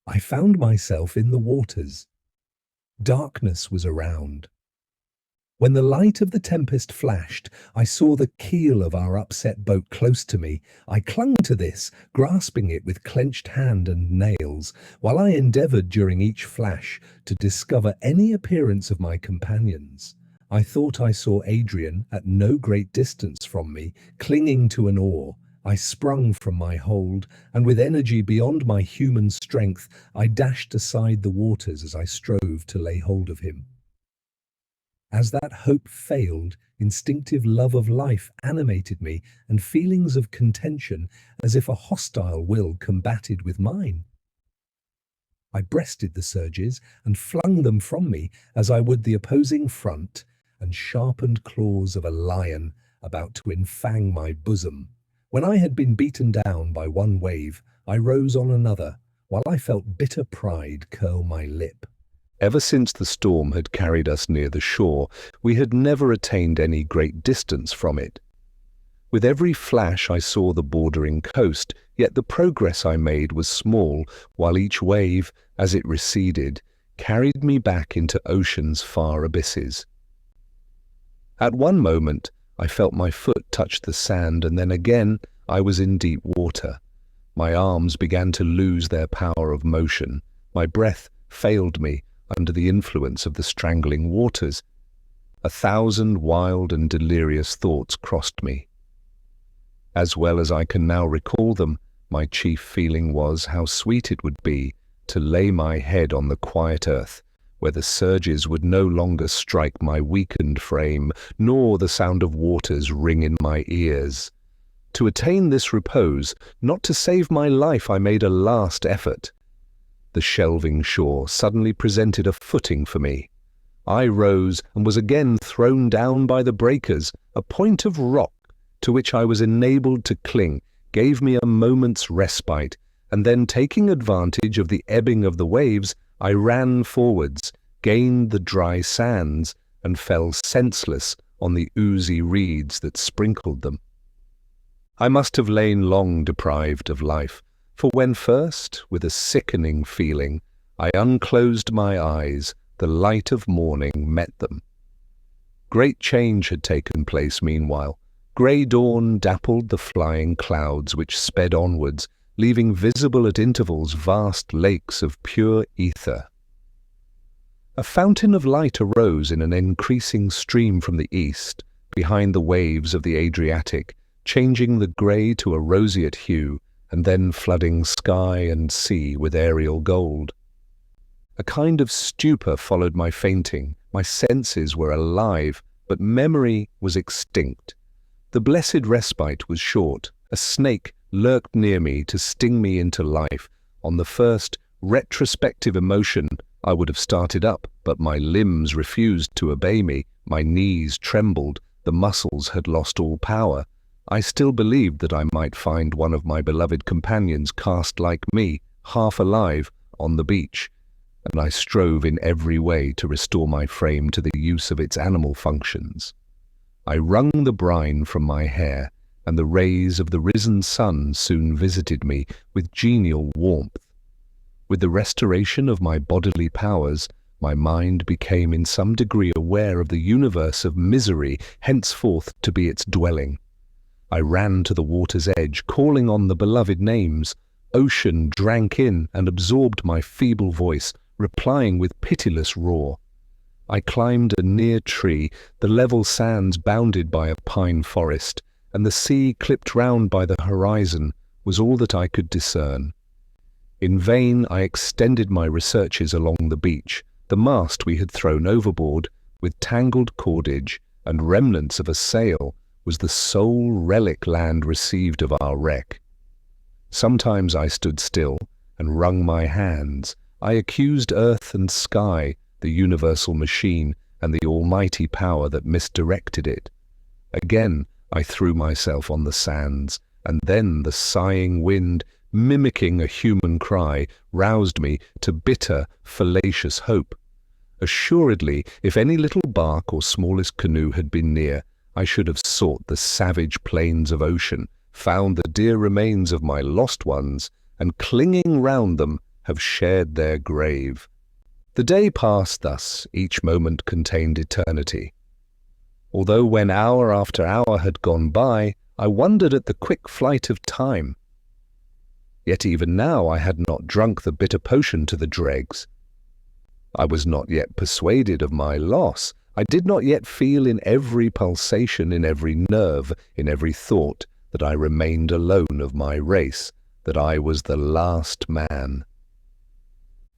I found myself in the waters. Darkness was around. When the light of the tempest flashed, I saw the keel of our upset boat close to me. I clung to this, grasping it with clenched hand and nails, while I endeavoured during each flash to discover any appearance of my companions. I thought I saw Adrian at no great distance from me, clinging to an oar. I sprung from my hold, and with energy beyond my human strength, I dashed aside the waters as I strove to lay hold of him. As that hope failed, instinctive love of life animated me, and feelings of contention, as if a hostile will combated with mine. I breasted the surges and flung them from me as I would the opposing front and sharpened claws of a lion about to infang my bosom. When I had been beaten down by one wave, I rose on another, while I felt bitter pride curl my lip. Ever since the storm had carried us near the shore, we had never attained any great distance from it. With every flash I saw the bordering coast, yet the progress I made was small, while each wave, as it receded, carried me back into ocean's far abysses. At one moment, I felt my foot touch the sand, and then again I was in deep water. My arms began to lose their power of motion. My breath failed me under the influence of the strangling waters. 1,000 wild and delirious thoughts crossed me. As well as I can now recall them, my chief feeling was how sweet it would be to lay my head on the quiet earth, where the surges would no longer strike my weakened frame, nor the sound of waters ring in my ears. To attain this repose, not to save my life, I made a last effort. The shelving shore suddenly presented a footing for me. I rose and was again thrown down by the breakers. A point of rock to which I was enabled to cling gave me a moment's respite, and then, taking advantage of the ebbing of the waves, I ran forwards, gained the dry sands, and fell senseless on the oozy reeds that sprinkled them. I must have lain long deprived of life, for when first, with a sickening feeling, I unclosed my eyes, the light of morning met them. Great change had taken place meanwhile. Grey dawn dappled the flying clouds which sped onwards, leaving visible at intervals vast lakes of pure ether. A fountain of light arose in an increasing stream from the east, behind the waves of the Adriatic, changing the grey to a roseate hue, and then flooding sky and sea with aerial gold. A kind of stupor followed my fainting. My senses were alive, but memory was extinct. The blessed respite was short. A snake lurked near me to sting me into life. On the first retrospective emotion, I would have started up, but my limbs refused to obey me. My knees trembled. The muscles had lost all power. I still believed that I might find one of my beloved companions cast like me, half alive, on the beach, and I strove in every way to restore my frame to the use of its animal functions. I wrung the brine from my hair, and the rays of the risen sun soon visited me with genial warmth. With the restoration of my bodily powers, my mind became in some degree aware of the universe of misery henceforth to be its dwelling. I ran to the water's edge, calling on the beloved names. Ocean drank in and absorbed my feeble voice, replying with pitiless roar. I climbed a near tree, the level sands bounded by a pine forest, and the sea clipped round by the horizon was all that I could discern. In vain I extended my researches along the beach. The mast we had thrown overboard, with tangled cordage and remnants of a sail, was the sole relic land received of our wreck. Sometimes I stood still and wrung my hands. I accused earth and sky, the universal machine, and the almighty power that misdirected it. Again I threw myself on the sands, and then the sighing wind, mimicking a human cry, roused me to bitter, fallacious hope. Assuredly, if any little bark or smallest canoe had been near, I should have sought the savage plains of ocean, found the dear remains of my lost ones, and clinging round them, have shared their grave. The day passed thus, each moment contained eternity. Although when hour after hour had gone by, I wondered at the quick flight of time. Yet even now I had not drunk the bitter potion to the dregs. I was not yet persuaded of my loss. I did not yet feel in every pulsation, in every nerve, in every thought, that I remained alone of my race, that I was the last man.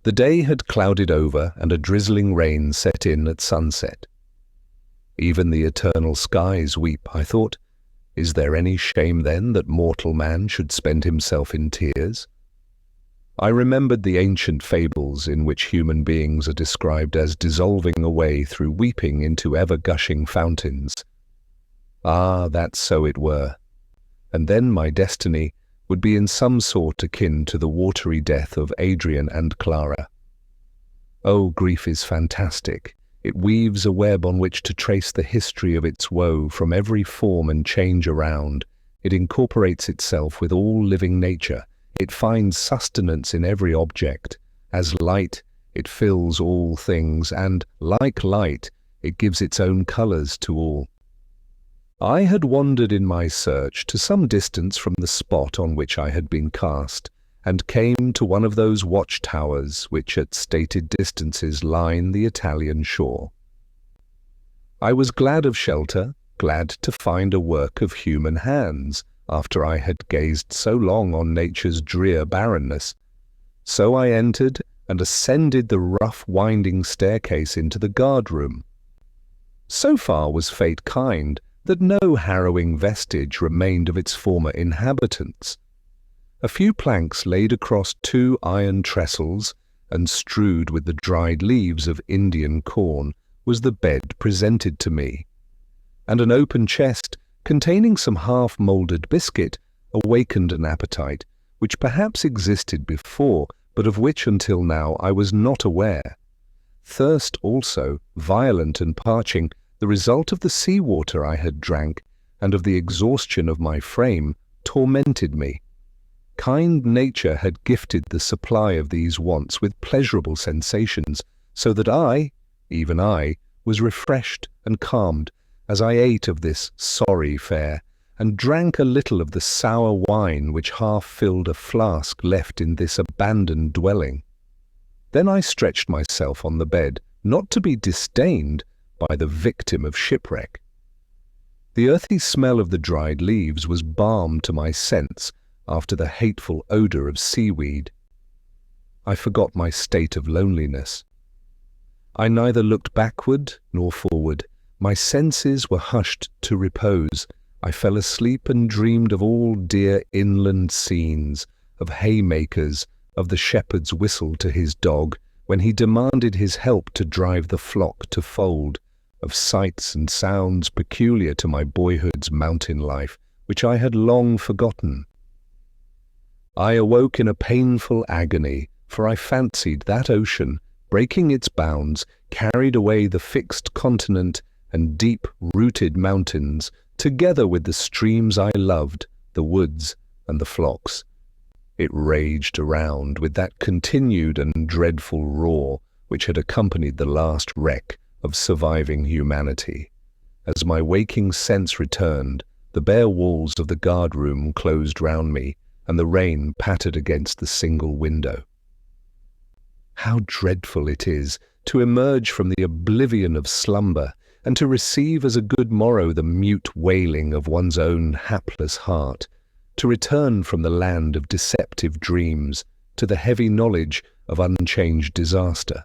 The day had clouded over, and a drizzling rain set in at sunset. Even the eternal skies weep, I thought. Is there any shame then that mortal man should spend himself in tears? I remembered the ancient fables in which human beings are described as dissolving away through weeping into ever-gushing fountains. Ah, that so it were. And then my destiny would be in some sort akin to the watery death of Adrian and Clara. Oh, grief is fantastic. It weaves a web on which to trace the history of its woe from every form and change around. It incorporates itself with all living nature. It finds sustenance in every object. As light, it fills all things, and, like light, it gives its own colours to all. I had wandered in my search to some distance from the spot on which I had been cast, and came to one of those watchtowers which at stated distances line the Italian shore. I was glad of shelter, glad to find a work of human hands, after I had gazed so long on nature's drear barrenness. So I entered and ascended the rough winding staircase into the guard-room. So far was fate kind, that no harrowing vestige remained of its former inhabitants. A few planks laid across 2 iron trestles and strewed with the dried leaves of Indian corn was the bed presented to me, and an open chest containing some half-moulded biscuit awakened an appetite which perhaps existed before, but of which until now I was not aware. Thirst also, violent and parching, the result of the sea-water I had drank and of the exhaustion of my frame, tormented me. Kind nature had gifted the supply of these wants with pleasurable sensations, so that I, even I, was refreshed and calmed as I ate of this sorry fare, and drank a little of the sour wine which half filled a flask left in this abandoned dwelling. Then I stretched myself on the bed, not to be disdained by the victim of shipwreck. The earthy smell of the dried leaves was balm to my sense after the hateful odour of seaweed. I forgot my state of loneliness. I neither looked backward nor forward. My senses were hushed to repose. I fell asleep and dreamed of all dear inland scenes, of haymakers, of the shepherd's whistle to his dog when he demanded his help to drive the flock to fold, of sights and sounds peculiar to my boyhood's mountain life, which I had long forgotten. I awoke in a painful agony, for I fancied that ocean, breaking its bounds, carried away the fixed continent and deep-rooted mountains, together with the streams I loved, the woods and the flocks. It raged around with that continued and dreadful roar which had accompanied the last wreck of surviving humanity. As my waking sense returned, the bare walls of the guard-room closed round me, and the rain pattered against the single window. How dreadful it is to emerge from the oblivion of slumber and to receive as a good morrow the mute wailing of one's own hapless heart, to return from the land of deceptive dreams to the heavy knowledge of unchanged disaster.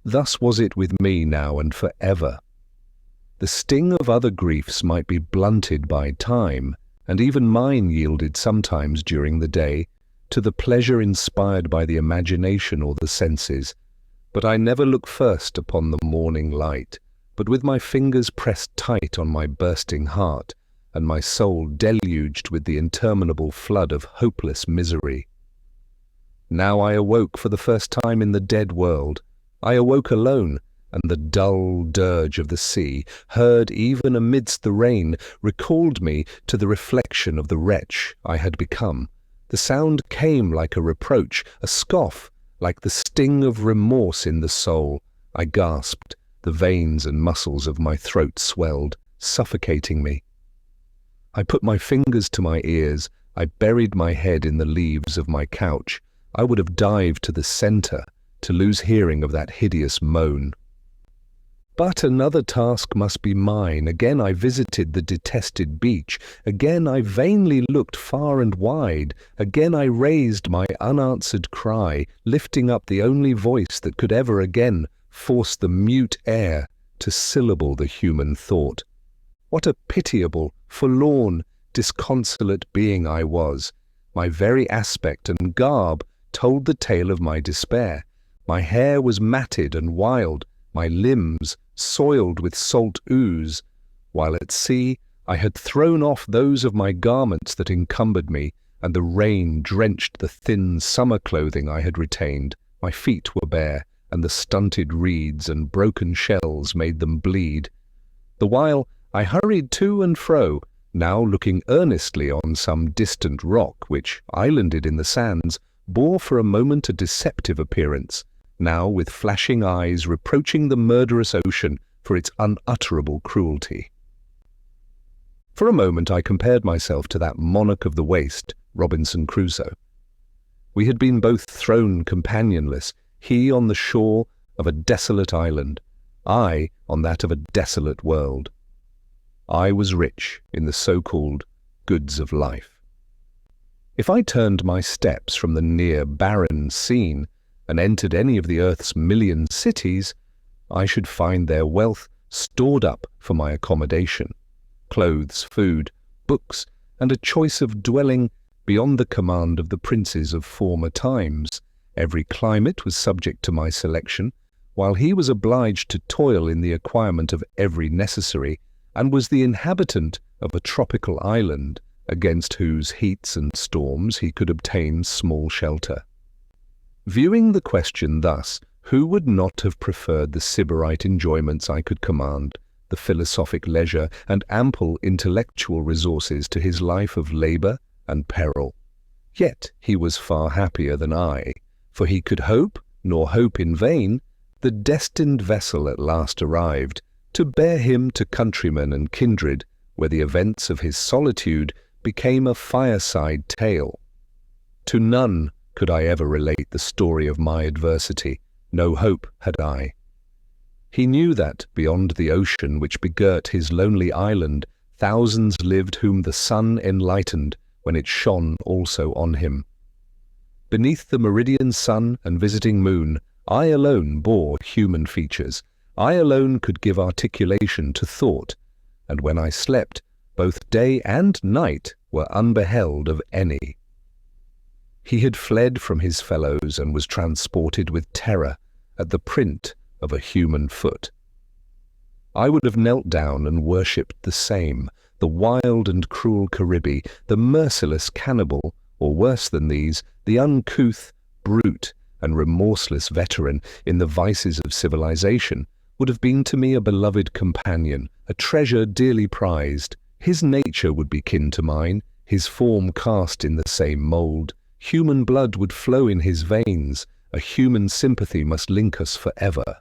Thus was it with me now and forever. The sting of other griefs might be blunted by time, and even mine yielded sometimes during the day to the pleasure inspired by the imagination or the senses. But I never look first upon the morning light, but with my fingers pressed tight on my bursting heart, and my soul deluged with the interminable flood of hopeless misery. Now I awoke for the first time in the dead world. I awoke alone, and the dull dirge of the sea, heard even amidst the rain, recalled me to the reflection of the wretch I had become. The sound came like a reproach, a scoff, like the sting of remorse in the soul. I gasped. The veins and muscles of my throat swelled, suffocating me. I put my fingers to my ears. I buried my head in the leaves of my couch. I would have dived to the centre to lose hearing of that hideous moan. But another task must be mine. Again I visited the detested beach. Again I vainly looked far and wide. Again I raised my unanswered cry, lifting up the only voice that could ever again force the mute air to syllable the human thought. What a pitiable, forlorn, disconsolate being I was. My very aspect and garb told the tale of my despair. My hair was matted and wild, my limbs soiled with salt ooze, while at sea I had thrown off those of my garments that encumbered me, and the rain drenched the thin summer clothing I had retained. My feet were bare, and the stunted reeds and broken shells made them bleed. The while I hurried to and fro, now looking earnestly on some distant rock which, islanded in the sands, bore for a moment a deceptive appearance, now with flashing eyes reproaching the murderous ocean for its unutterable cruelty. For a moment I compared myself to that monarch of the waste, Robinson Crusoe. We had been both thrown companionless, he on the shore of a desolate island, I on that of a desolate world. I was rich in the so-called goods of life. If I turned my steps from the near barren scene and entered any of the earth's million cities, I should find their wealth stored up for my accommodation, clothes, food, books, and a choice of dwelling beyond the command of the princes of former times. Every climate was subject to my selection, while he was obliged to toil in the acquirement of every necessary, and was the inhabitant of a tropical island, against whose heats and storms he could obtain small shelter. Viewing the question thus, who would not have preferred the sybarite enjoyments I could command, the philosophic leisure and ample intellectual resources to his life of labour and peril? Yet he was far happier than I, for he could hope, nor hope in vain. The destined vessel at last arrived, to bear him to countrymen and kindred, where the events of his solitude became a fireside tale. To none could I ever relate the story of my adversity. No hope had I. He knew that, beyond the ocean which begirt his lonely island, thousands lived whom the sun enlightened when it shone also on him. Beneath the meridian sun and visiting moon, I alone bore human features. I alone could give articulation to thought, and when I slept, both day and night were unbeheld of any. He had fled from his fellows and was transported with terror at the print of a human foot. I would have knelt down and worshipped the same, the wild and cruel Caribbee, the merciless cannibal, or worse than these, the uncouth, brute, and remorseless veteran in the vices of civilization, would have been to me a beloved companion, a treasure dearly prized. His nature would be kin to mine, his form cast in the same mould. Human blood would flow in his veins, a human sympathy must link us forever.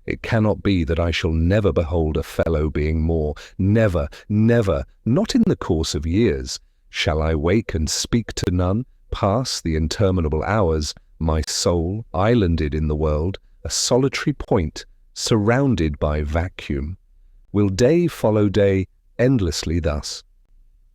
It cannot be that I shall never behold a fellow being more, never, never, not in the course of years. Shall I wake and speak to none, pass the interminable hours, my soul islanded in the world, a solitary point, surrounded by vacuum? Will day follow day endlessly thus?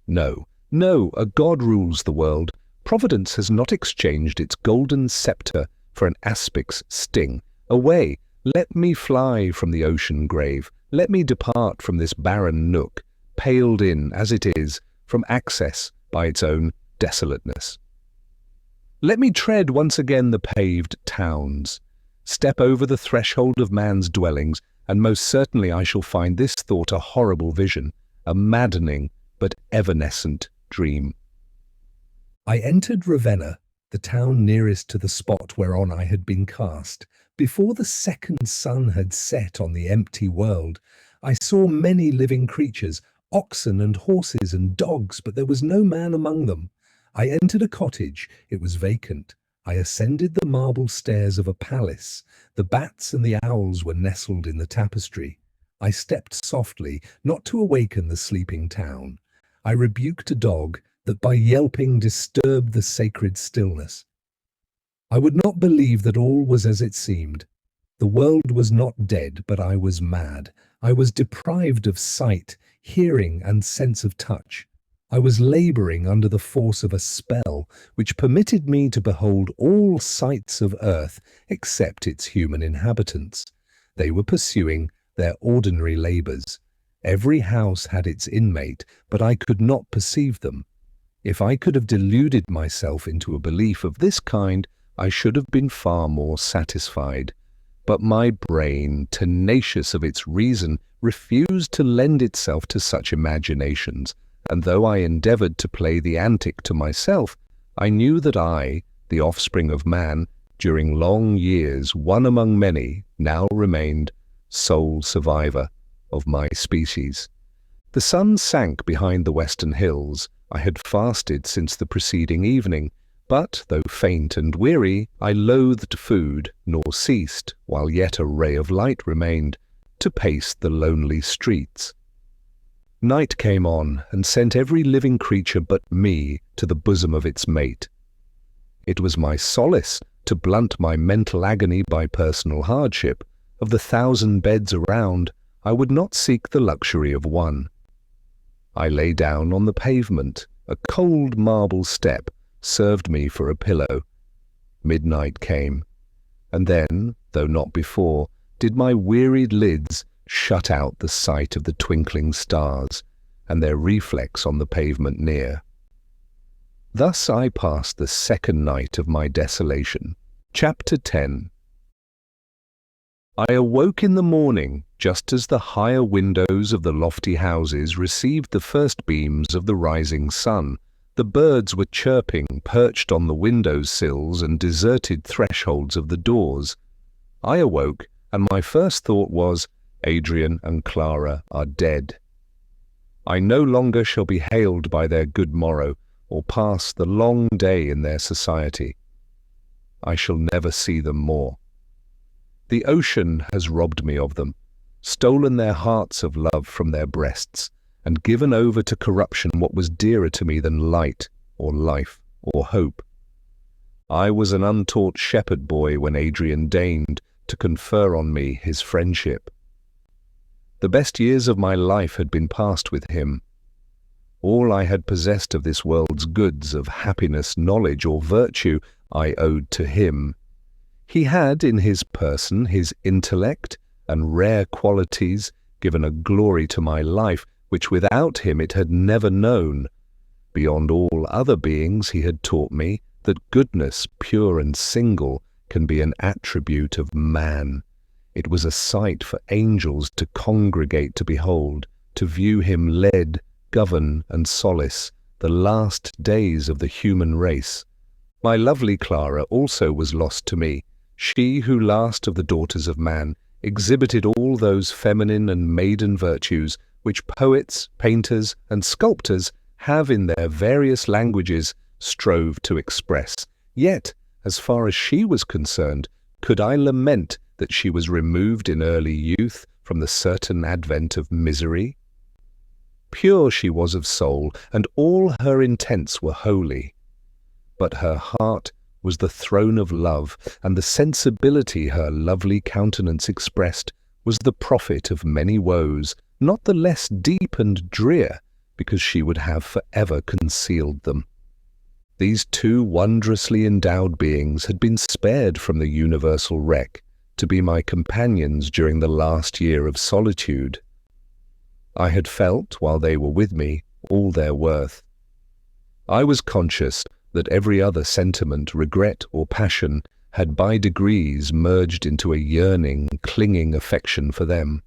No, no, a God rules the world. Providence has not exchanged its golden sceptre for an aspic's sting. Away, let me fly from the ocean grave. Let me depart from this barren nook, paled in, as it is, from access by its own desolateness. Let me tread once again the paved towns, step over the threshold of man's dwellings, and most certainly I shall find this thought a horrible vision, a maddening but evanescent dream. I entered Ravenna, the town nearest to the spot whereon I had been cast. Before the second sun had set on the empty world, I saw many living creatures, oxen and horses and dogs, but there was no man among them. I entered a cottage. It was vacant. I ascended the marble stairs of a palace. The bats and the owls were nestled in the tapestry. I stepped softly, not to awaken the sleeping town. I rebuked a dog that by yelping disturbed the sacred stillness. I would not believe that all was as it seemed. The world was not dead, but I was mad. I was deprived of sight, hearing, and sense of touch. I was laboring under the force of a spell which permitted me to behold all sights of earth except its human inhabitants. They were pursuing their ordinary labors. Every house had its inmate, but I could not perceive them. If I could have deluded myself into a belief of this kind, I should have been far more satisfied. But my brain, tenacious of its reason, refused to lend itself to such imaginations, and though I endeavored to play the antic to myself, I knew that I, the offspring of man, during long years, one among many, now remained sole survivor of my species. The sun sank behind the western hills. I had fasted since the preceding evening, but, though faint and weary, I loathed food, nor ceased, while yet a ray of light remained, to pace the lonely streets. Night came on, and sent every living creature but me to the bosom of its mate. It was my solace to blunt my mental agony by personal hardship. Of the 1,000 beds around, I would not seek the luxury of one. I lay down on the pavement. A cold marble step served me for a pillow. Midnight came, and then, though not before, did my wearied lids shut out the sight of the twinkling stars and their reflex on the pavement near. Thus I passed the second night of my desolation. Chapter 10. I awoke in the morning just as the higher windows of the lofty houses received the first beams of the rising sun. The birds were chirping, perched on the window sills and deserted thresholds of the doors. I awoke, and my first thought was, Adrian and Clara are dead. I no longer shall be hailed by their good morrow, or pass the long day in their society. I shall never see them more. The ocean has robbed me of them, stolen their hearts of love from their breasts, and given over to corruption what was dearer to me than light, or life, or hope. I was an untaught shepherd boy when Adrian deigned to confer on me his friendship. The best years of my life had been passed with him. All I had possessed of this world's goods, of happiness, knowledge, or virtue, I owed to him. He had, in his person, his intellect, and rare qualities, given a glory to my life, which without him it had never known. Beyond all other beings he had taught me that goodness, pure and single, can be an attribute of man. It was a sight for angels to congregate to behold, to view him lead, govern, and solace the last days of the human race. My lovely Clara also was lost to me. She who last of the daughters of man exhibited all those feminine and maiden virtues which poets, painters, and sculptors have in their various languages strove to express. Yet, as far as she was concerned, could I lament that she was removed in early youth from the certain advent of misery? Pure she was of soul, and all her intents were holy. But her heart was the throne of love, and the sensibility her lovely countenance expressed was the prophet of many woes not the less deep and drear because she would have forever concealed them. These two wondrously endowed beings had been spared from the universal wreck to be my companions during the last year of solitude. I had felt, while they were with me, all their worth. I was conscious that every other sentiment, regret or passion had by degrees merged into a yearning, clinging affection for them.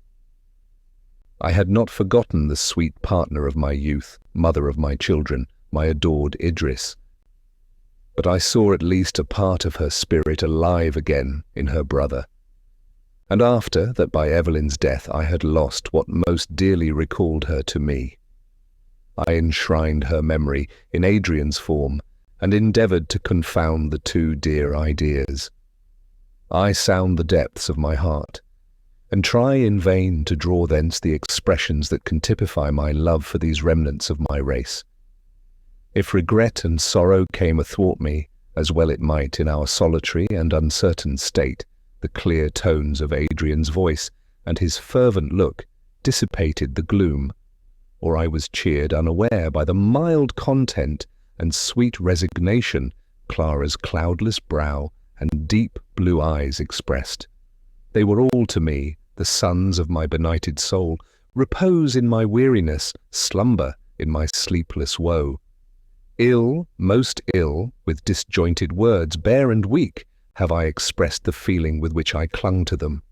I had not forgotten the sweet partner of my youth, mother of my children, my adored Idris, but I saw at least a part of her spirit alive again in her brother. And after that, by Evelyn's death, I had lost what most dearly recalled her to me. I enshrined her memory in Adrian's form and endeavoured to confound the two dear ideas. I sound the depths of my heart, and try in vain to draw thence the expressions that can typify my love for these remnants of my race. If regret and sorrow came athwart me, as well it might in our solitary and uncertain state, the clear tones of Adrian's voice and his fervent look dissipated the gloom, or I was cheered unaware by the mild content and sweet resignation Clara's cloudless brow and deep blue eyes expressed. They were all to me, the sons of my benighted soul, repose in my weariness, slumber in my sleepless woe. Ill, most ill, with disjointed words, bare and weak, have I expressed the feeling with which I clung to them.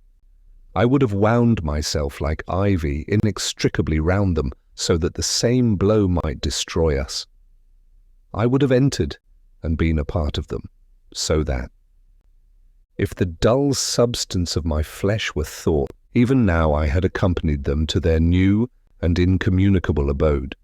I would have wound myself like ivy inextricably round them, so that the same blow might destroy us. I would have entered and been a part of them, so that, if the dull substance of my flesh were thought, even now I had accompanied them to their new and incommunicable abode.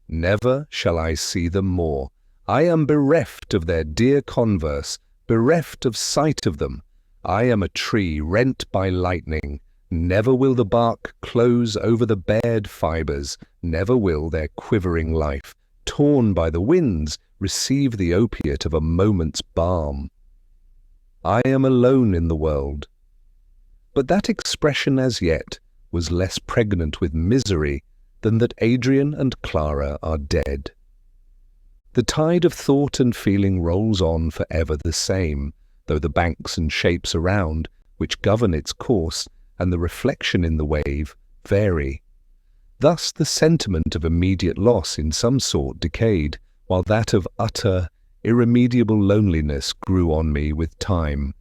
Never shall I see them more. I am bereft of their dear converse, bereft of sight of them. I am a tree rent by lightning. Never will the bark close over the bared fibres, never will their quivering life, torn by the winds, receive the opiate of a moment's balm. I am alone in the world. But that expression as yet was less pregnant with misery than that Adrian and Clara are dead. The tide of thought and feeling rolls on for ever the same, though the banks and shapes around, which govern its course, and the reflection in the wave, vary. Thus the sentiment of immediate loss in some sort decayed, while that of utter, irremediable loneliness grew on me with time.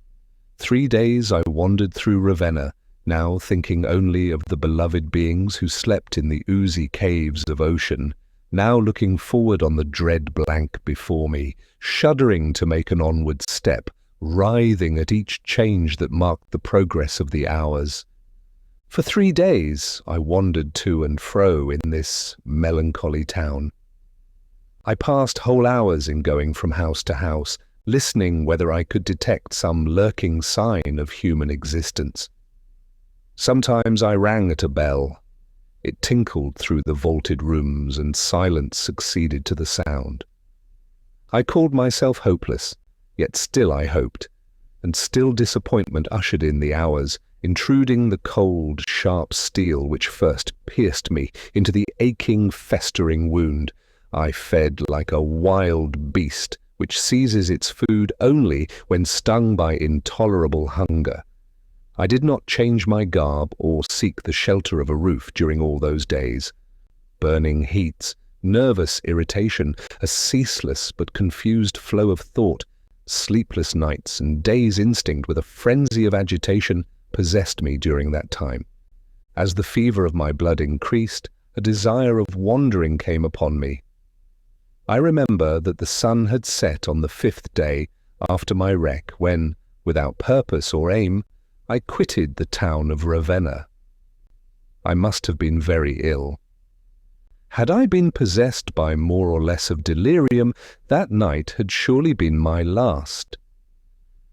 3 days I wandered through Ravenna, now thinking only of the beloved beings who slept in the oozy caves of ocean, now looking forward on the dread blank before me, shuddering to make an onward step, writhing at each change that marked the progress of the hours. For 3 days I wandered to and fro in this melancholy town. I passed whole hours in going from house to house, listening whether I could detect some lurking sign of human existence. Sometimes I rang at a bell. It tinkled through the vaulted rooms, and silence succeeded to the sound. I called myself hopeless, yet still I hoped, and still disappointment ushered in the hours, intruding the cold, sharp steel which first pierced me into the aching, festering wound. I fed like a wild beast which seizes its food only when stung by intolerable hunger. I did not change my garb or seek the shelter of a roof during all those days. Burning heats, nervous irritation, a ceaseless but confused flow of thought, sleepless nights and days instinct with a frenzy of agitation possessed me during that time. As the fever of my blood increased, a desire of wandering came upon me. I remember that the sun had set on the 5th day after my wreck when, without purpose or aim, I quitted the town of Ravenna. I must have been very ill. Had I been possessed by more or less of delirium, that night had surely been my last.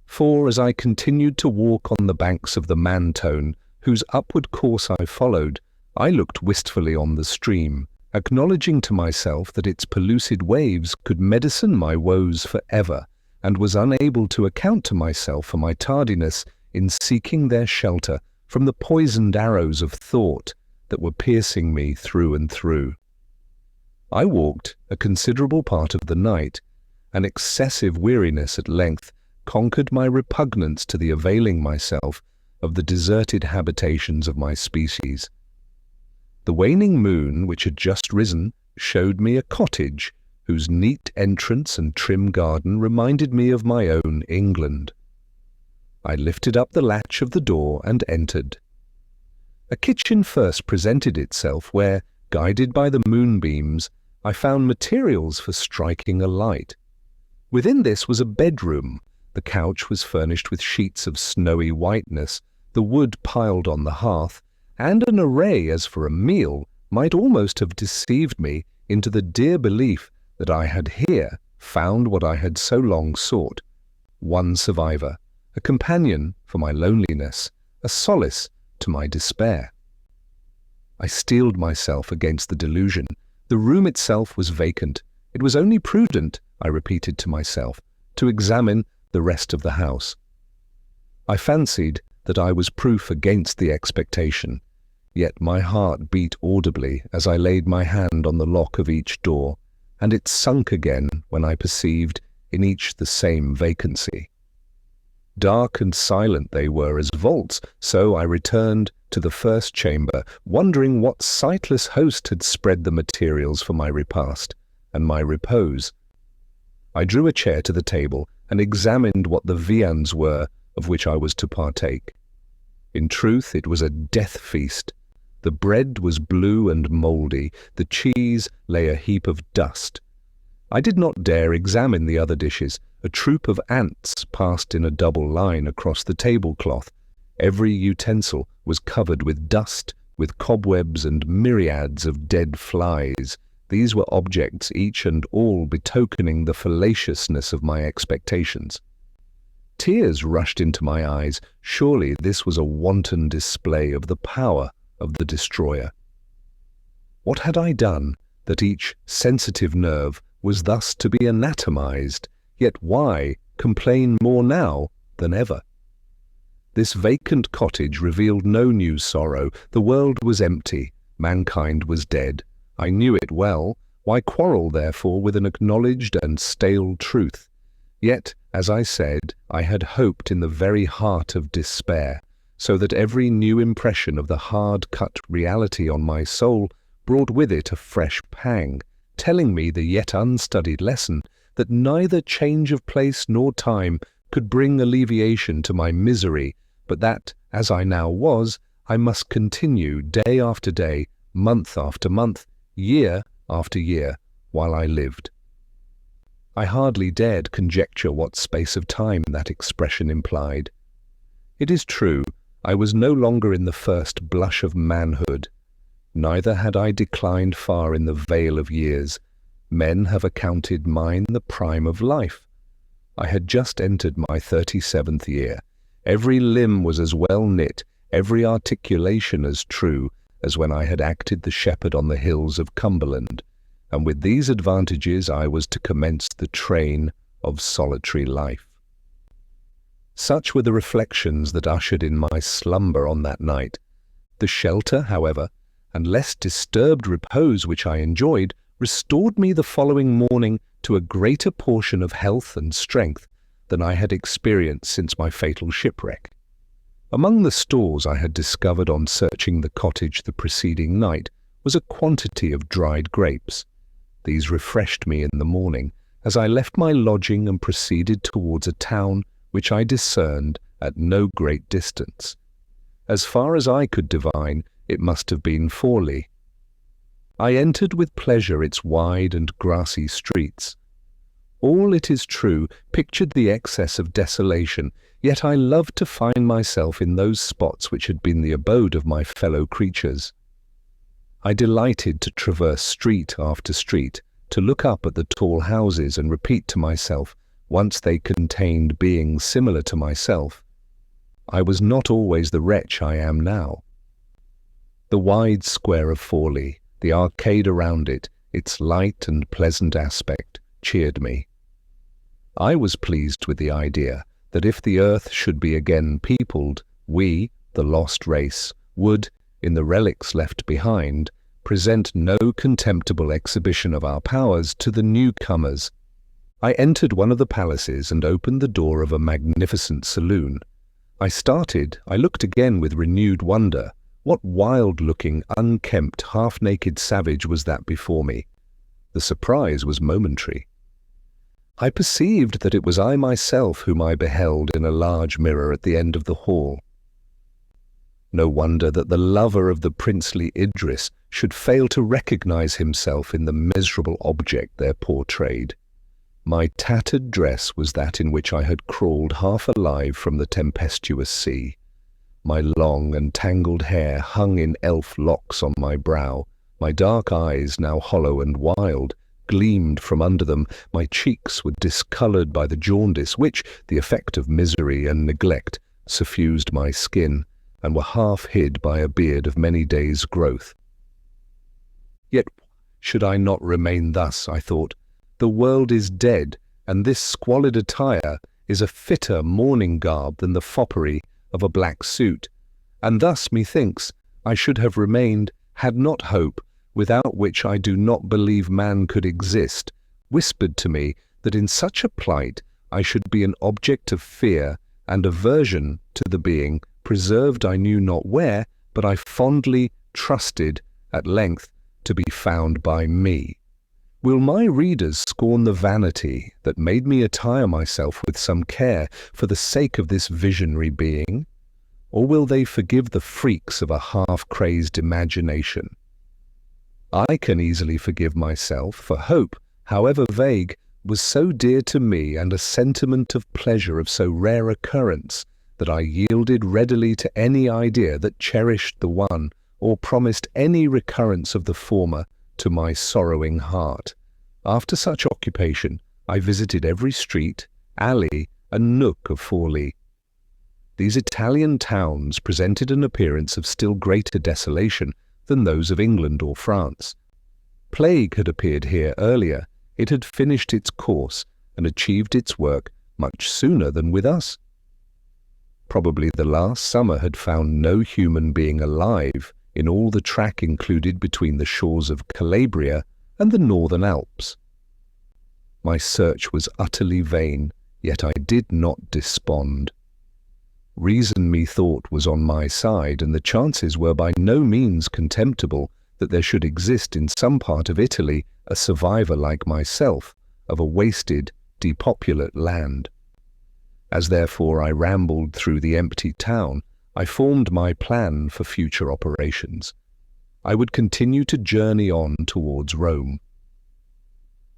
For as I continued to walk on the banks of the Mentone, whose upward course I followed, I looked wistfully on the stream, acknowledging to myself that its pellucid waves could medicine my woes for ever, and was unable to account to myself for my tardiness in seeking their shelter from the poisoned arrows of thought that were piercing me through and through. I walked a considerable part of the night. An excessive weariness at length conquered my repugnance to the availing myself of the deserted habitations of my species. The waning moon, which had just risen, showed me a cottage whose neat entrance and trim garden reminded me of my own England. I lifted up the latch of the door and entered. A kitchen first presented itself where, guided by the moonbeams, I found materials for striking a light. Within this was a bedroom. The couch was furnished with sheets of snowy whiteness, the wood piled on the hearth, and an array as for a meal might almost have deceived me into the dear belief that I had here found what I had so long sought, one survivor, a companion for my loneliness, a solace to my despair. I steeled myself against the delusion. The room itself was vacant. It was only prudent, I repeated to myself, to examine the rest of the house. I fancied that I was proof against the expectation, yet my heart beat audibly as I laid my hand on the lock of each door, and it sunk again when I perceived in each the same vacancy. Dark and silent they were as vaults, so I returned to the first chamber, wondering what sightless host had spread the materials for my repast and my repose. I drew a chair to the table and examined what the viands were of which I was to partake. In truth, it was a death feast. The bread was blue and mouldy, the cheese lay a heap of dust. I did not dare examine the other dishes. A troop of ants passed in a double line across the tablecloth. Every utensil was covered with dust, with cobwebs and myriads of dead flies. These were objects each and all betokening the fallaciousness of my expectations. Tears rushed into my eyes. Surely this was a wanton display of the power of the destroyer. What had I done that each sensitive nerve was thus to be anatomized? Yet why complain more now than ever? This vacant cottage revealed no new sorrow. The world was empty. Mankind was dead. I knew it well. Why quarrel, therefore, with an acknowledged and stale truth? Yet, as I said, I had hoped in the very heart of despair, so that every new impression of the hard-cut reality on my soul brought with it a fresh pang, telling me the yet unstudied lesson that neither change of place nor time could bring alleviation to my misery, but that, as I now was, I must continue day after day, month after month, year after year, while I lived. I hardly dared conjecture what space of time that expression implied. It is true, I was no longer in the first blush of manhood. Neither had I declined far in the vale of years. Men have accounted mine the prime of life. I had just entered my 37th year. Every limb was as well knit, every articulation as true, as when I had acted the shepherd on the hills of Cumberland, and with these advantages I was to commence the train of solitary life. Such were the reflections that ushered in my slumber on that night. The shelter, however, and less disturbed repose which I enjoyed, restored me the following morning to a greater portion of health and strength than I had experienced since my fatal shipwreck. Among the stores I had discovered on searching the cottage the preceding night was a quantity of dried grapes. These refreshed me in the morning, as I left my lodging and proceeded towards a town which I discerned at no great distance. As far as I could divine, it must have been Forley. I entered with pleasure its wide and grassy streets. All, it is true, pictured the excess of desolation, yet I loved to find myself in those spots which had been the abode of my fellow creatures. I delighted to traverse street after street, to look up at the tall houses and repeat to myself, once they contained beings similar to myself, I was not always the wretch I am now. The wide square of Forley, the arcade around it, its light and pleasant aspect, cheered me. I was pleased with the idea that if the earth should be again peopled, we, the lost race, would, in the relics left behind, present no contemptible exhibition of our powers to the newcomers. I entered one of the palaces and opened the door of a magnificent saloon. I looked again with renewed wonder. What wild-looking, unkempt, half-naked savage was that before me? The surprise was momentary. I perceived that it was I myself whom I beheld in a large mirror at the end of the hall. No wonder that the lover of the princely Idris should fail to recognize himself in the miserable object there portrayed. My tattered dress was that in which I had crawled half alive from the tempestuous sea. My long and tangled hair hung in elf locks on my brow. My dark eyes, now hollow and wild, gleamed from under them. My cheeks were discoloured by the jaundice which, the effect of misery and neglect, suffused my skin, and were half hid by a beard of many days' growth. Yet should I not remain thus, I thought. The world is dead, and this squalid attire is a fitter mourning garb than the foppery of a black suit, and thus, methinks, I should have remained, had not hope, without which I do not believe man could exist, whispered to me that in such a plight I should be an object of fear and aversion to the being, preserved I knew not where, but I fondly trusted, at length, to be found by me. Will my readers scorn the vanity that made me attire myself with some care for the sake of this visionary being? Or will they forgive the freaks of a half-crazed imagination? I can easily forgive myself, for hope, however vague, was so dear to me, and a sentiment of pleasure of so rare occurrence, that I yielded readily to any idea that cherished the one, or promised any recurrence of the former, to my sorrowing heart. After such occupation, I visited every street, alley, and nook of Forlì. These Italian towns presented an appearance of still greater desolation than those of England or France. Plague had appeared here earlier. It had finished its course and achieved its work much sooner than with us. Probably the last summer had found no human being alive in all the track included between the shores of Calabria and the northern Alps. My search was utterly vain, yet I did not despond. Reason, methought, was on my side, and the chances were by no means contemptible that there should exist in some part of Italy a survivor like myself of a wasted, depopulate land. As therefore I rambled through the empty town, I formed my plan for future operations. I would continue to journey on towards Rome.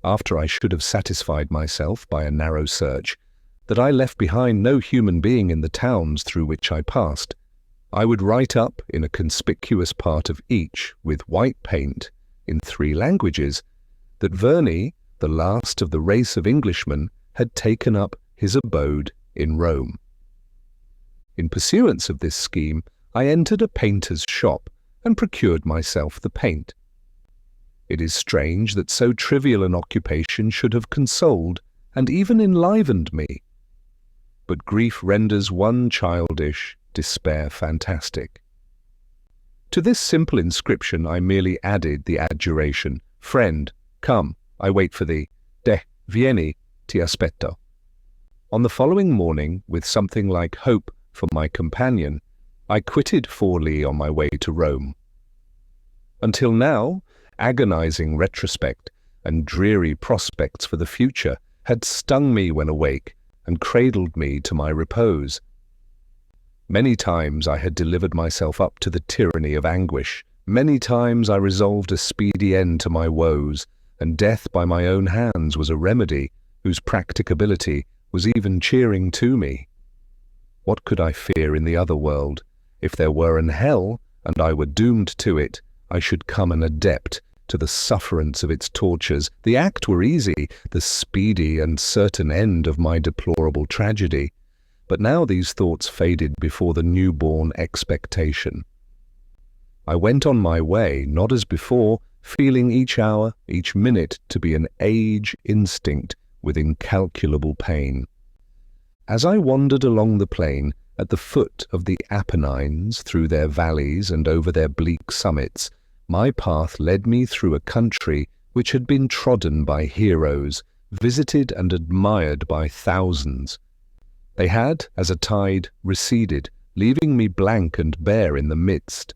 After I should have satisfied myself by a narrow search that I left behind no human being in the towns through which I passed, I would write up in a conspicuous part of each, with white paint, in 3 languages, that Verney, the last of the race of Englishmen, had taken up his abode in Rome. In pursuance of this scheme, I entered a painter's shop and procured myself the paint. It is strange that so trivial an occupation should have consoled and even enlivened me. But grief renders one childish, despair fantastic. To this simple inscription I merely added the adjuration, "Friend, come, I wait for thee. Vieni, ti aspetto." On the following morning, with something like hope for my companion, I quitted Forlì on my way to Rome. Until now, agonizing retrospect and dreary prospects for the future had stung me when awake and cradled me to my repose. Many times I had delivered myself up to the tyranny of anguish. Many times I resolved a speedy end to my woes, and death by my own hands was a remedy whose practicability was even cheering to me. What could I fear in the other world? If there were an hell, and I were doomed to it, I should come an adept to the sufferance of its tortures. The act were easy, the speedy and certain end of my deplorable tragedy. But now these thoughts faded before the newborn expectation. I went on my way, not as before, feeling each hour, each minute to be an age instinct with incalculable pain. As I wandered along the plain, At the foot of the Apennines, through their valleys and over their bleak summits, my path led me through a country which had been trodden by heroes, visited and admired by thousands. They had, as a tide, receded, leaving me blank and bare in the midst.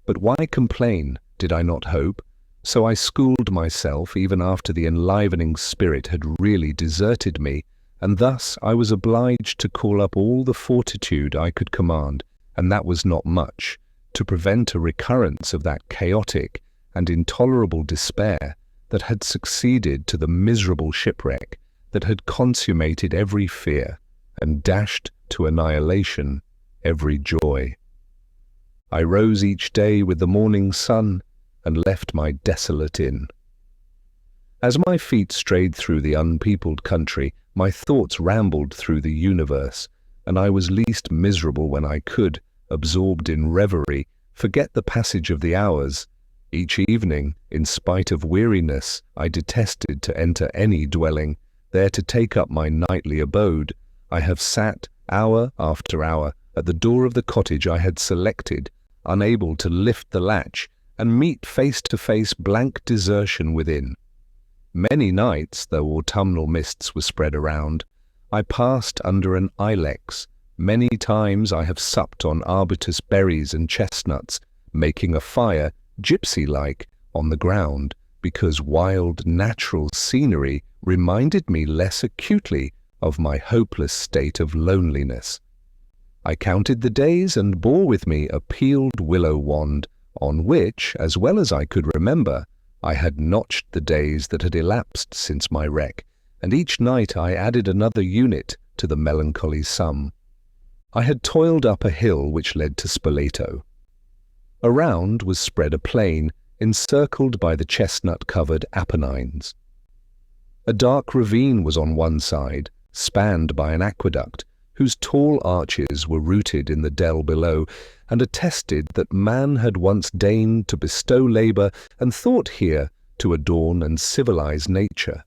But why complain? Did I not hope? So I schooled myself even after the enlivening spirit had really deserted me, and thus I was obliged to call up all the fortitude I could command, and that was not much, to prevent a recurrence of that chaotic and intolerable despair that had succeeded to the miserable shipwreck that had consummated every fear and dashed to annihilation every joy. I rose each day with the morning sun and left my desolate inn. As my feet strayed through the unpeopled country, my thoughts rambled through the universe, and I was least miserable when I could, absorbed in reverie, forget the passage of the hours. Each evening, in spite of weariness, I detested to enter any dwelling, there to take up my nightly abode. I have sat, hour after hour, at the door of the cottage I had selected, unable to lift the latch, and meet face to face blank desertion within. Many nights, though autumnal mists were spread around, I passed under an ilex. Many times I have supped on arbutus berries and chestnuts, making a fire, gypsy-like, on the ground, because wild natural scenery reminded me less acutely of my hopeless state of loneliness. I counted the days and bore with me a peeled willow wand, on which, as well as I could remember, I had notched the days that had elapsed since my wreck, and each night I added another unit to the melancholy sum. I had toiled up a hill which led to Spoleto. Around was spread a plain, encircled by the chestnut-covered Apennines. A dark ravine was on one side, spanned by an aqueduct, whose tall arches were rooted in the dell below, and attested that man had once deigned to bestow labour and thought here to adorn and civilize nature.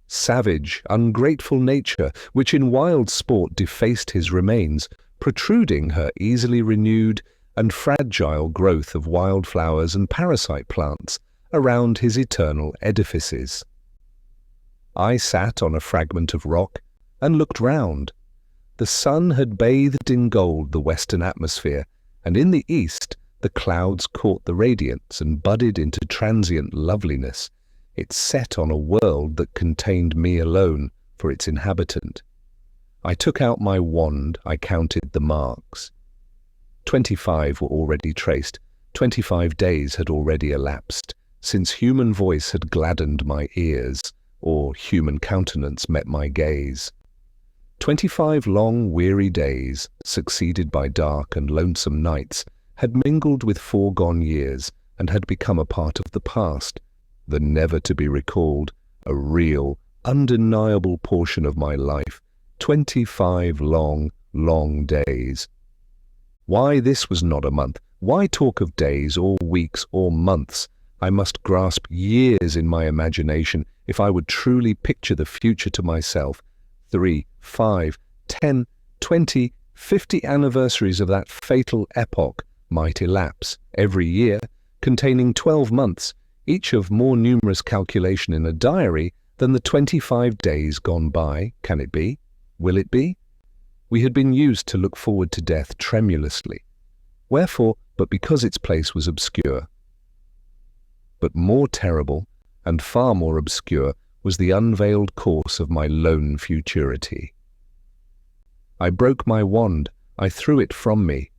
Savage, ungrateful nature, which in wild sport defaced his remains, protruding her easily renewed and fragile growth of wildflowers and parasite plants around his eternal edifices. I sat on a fragment of rock and looked round. The sun had bathed in gold the western atmosphere, and in the east the clouds caught the radiance and budded into transient loveliness. It set on a world that contained me alone for its inhabitant. I took out my wand, I counted the marks. 25 were already traced, 25 days had already elapsed, since human voice had gladdened my ears, or human countenance met my gaze. 25 long, weary days, succeeded by dark and lonesome nights, had mingled with foregone years and had become a part of the past, the never to be recalled, a real, undeniable portion of my life. 25 long, long days. Why this was not a month? Why talk of days or weeks or months? I must grasp years in my imagination if I would truly picture the future to myself. 3, 5, 10, 20, 50 anniversaries of that fatal epoch might elapse every year, containing 12 months, each of more numerous calculation in a diary than the 25 days gone by. Can it be? Will it be? We had been used to look forward to death tremulously. Wherefore, but because its place was obscure. But more terrible, and far more obscure, was the unveiled course of my lone futurity. I broke my wand, I threw it from me.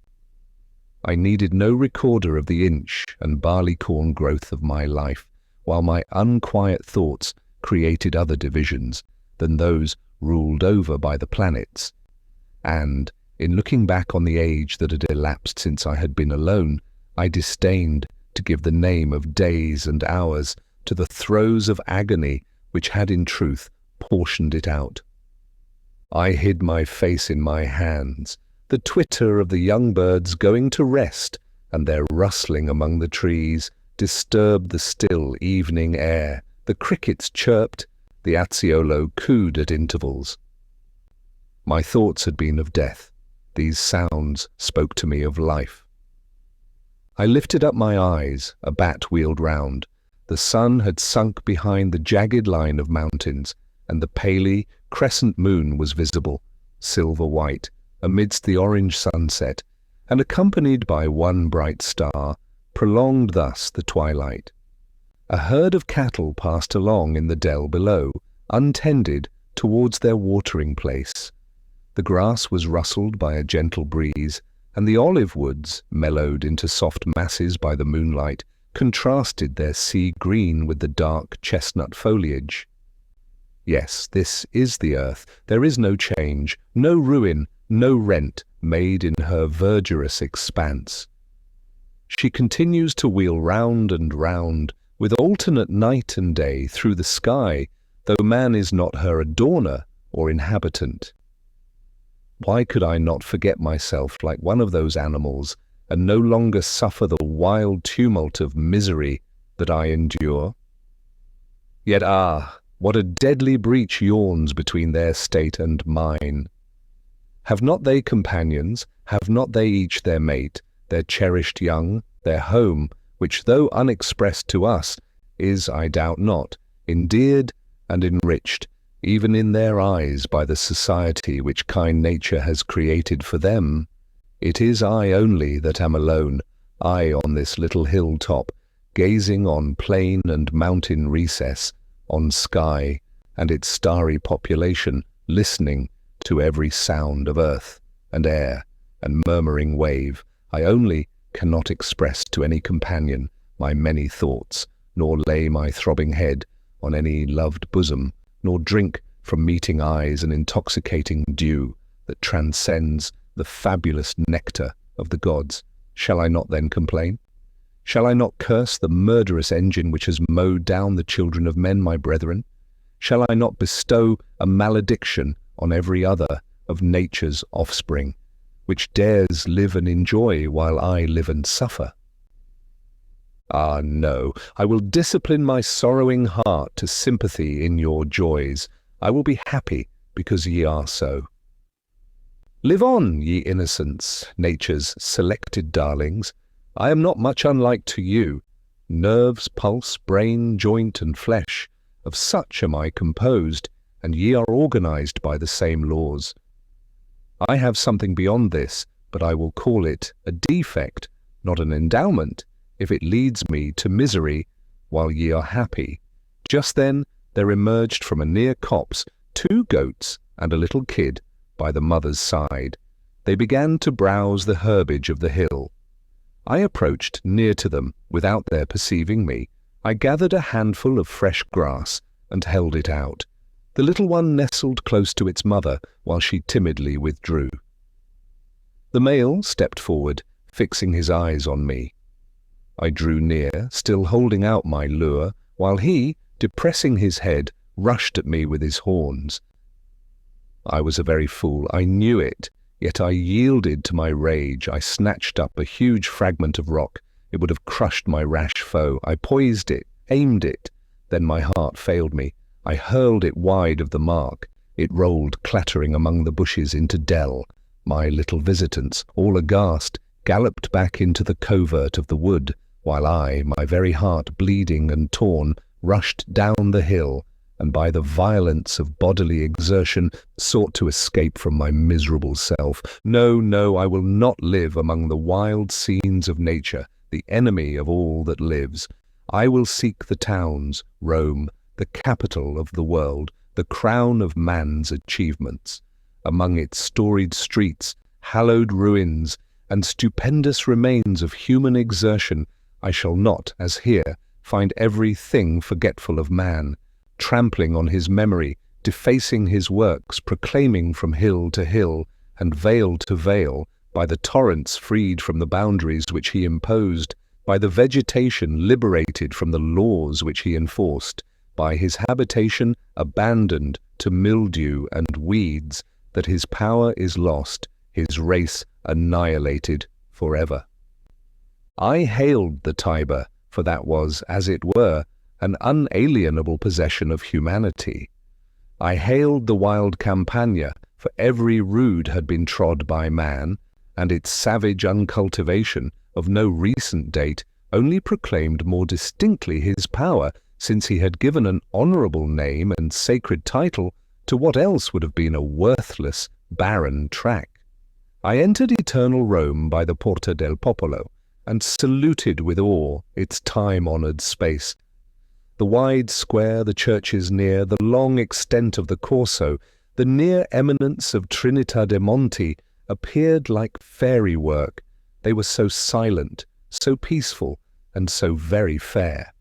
I needed no recorder of the inch and barleycorn growth of my life, while my unquiet thoughts created other divisions than those ruled over by the planets. And, in looking back on the age that had elapsed since I had been alone, I disdained to give the name of days and hours to the throes of agony which had in truth portioned it out. I hid my face in my hands. The twitter of the young birds going to rest and their rustling among the trees disturbed the still evening air. The crickets chirped, the azziolo cooed at intervals. My thoughts had been of death. These sounds spoke to me of life. I lifted up my eyes. A bat wheeled round. The sun had sunk behind the jagged line of mountains, and the palely crescent moon was visible, silver-white, amidst the orange sunset, and accompanied by one bright star, prolonged thus the twilight. A herd of cattle passed along in the dell below, untended, towards their watering place. The grass was rustled by a gentle breeze, and the olive woods, mellowed into soft masses by the moonlight, contrasted their sea green with the dark chestnut foliage. Yes, this is the earth. There is no change, no ruin, no rent made in her verdurous expanse. She continues to wheel round and round, with alternate night and day through the sky, though man is not her adorner or inhabitant. Why could I not forget myself like one of those animals, and no longer suffer the wild tumult of misery that I endure? Yet what a deadly breach yawns between their state and mine! Have not they companions? Have not they each their mate, their cherished young, their home, which, though unexpressed to us, is, I doubt not, endeared and enriched, even in their eyes, by the society which kind nature has created for them? It is I only that am alone, I on this little hilltop, gazing on plain and mountain recess, on sky and its starry population, listening to every sound of earth and air and murmuring wave. I only cannot express to any companion my many thoughts, nor lay my throbbing head on any loved bosom, nor drink from meeting eyes an intoxicating dew that transcends the fabulous nectar of the gods. Shall I not then complain? Shall I not curse the murderous engine which has mowed down the children of men, my brethren? Shall I not bestow a malediction on every other of nature's offspring, which dares live and enjoy while I live and suffer? Ah, no, I will discipline my sorrowing heart to sympathy in your joys. I will be happy because ye are so. Live on, ye innocents, nature's selected darlings. I am not much unlike to you. Nerves, pulse, brain, joint, and flesh, of such am I composed, and ye are organized by the same laws. I have something beyond this, but I will call it a defect, not an endowment, if it leads me to misery while ye are happy. Just then there emerged from a near copse 2 goats and a little kid by the mother's side. They began to browse the herbage of the hill. I approached near to them without their perceiving me. I gathered a handful of fresh grass and held it out. The little one nestled close to its mother while she timidly withdrew. The male stepped forward, fixing his eyes on me. I drew near, still holding out my lure, while he, depressing his head, rushed at me with his horns. I was a very fool, I knew it, yet I yielded to my rage. I snatched up a huge fragment of rock. It would have crushed my rash foe. I poised it, aimed it. Then my heart failed me. I hurled it wide of the mark. It rolled clattering among the bushes into dell. My little visitants, all aghast, galloped back into the covert of the wood, while I, my very heart bleeding and torn, rushed down the hill, and by the violence of bodily exertion sought to escape from my miserable self. No, no, I will not live among the wild scenes of nature, the enemy of all that lives. I will seek the towns, Rome, the capital of the world, the crown of man's achievements. Among its storied streets, hallowed ruins, and stupendous remains of human exertion, I shall not, as here, find everything forgetful of man, trampling on his memory, defacing his works, proclaiming from hill to hill, and vale to vale, by the torrents freed from the boundaries which he imposed, by the vegetation liberated from the laws which he enforced, by his habitation abandoned to mildew and weeds, that his power is lost, his race annihilated forever. I hailed the Tiber, for that was, as it were, an unalienable possession of humanity. I hailed the wild Campagna, for every rood had been trod by man, and its savage uncultivation, of no recent date, only proclaimed more distinctly his power, since he had given an honourable name and sacred title to what else would have been a worthless, barren tract. I entered eternal Rome by the Porta del Popolo, and saluted with awe its time-honoured space. The wide square, the churches near, the long extent of the Corso, the near eminence of Trinità de' Monti appeared like fairy work. They were so silent, so peaceful, and so very fair.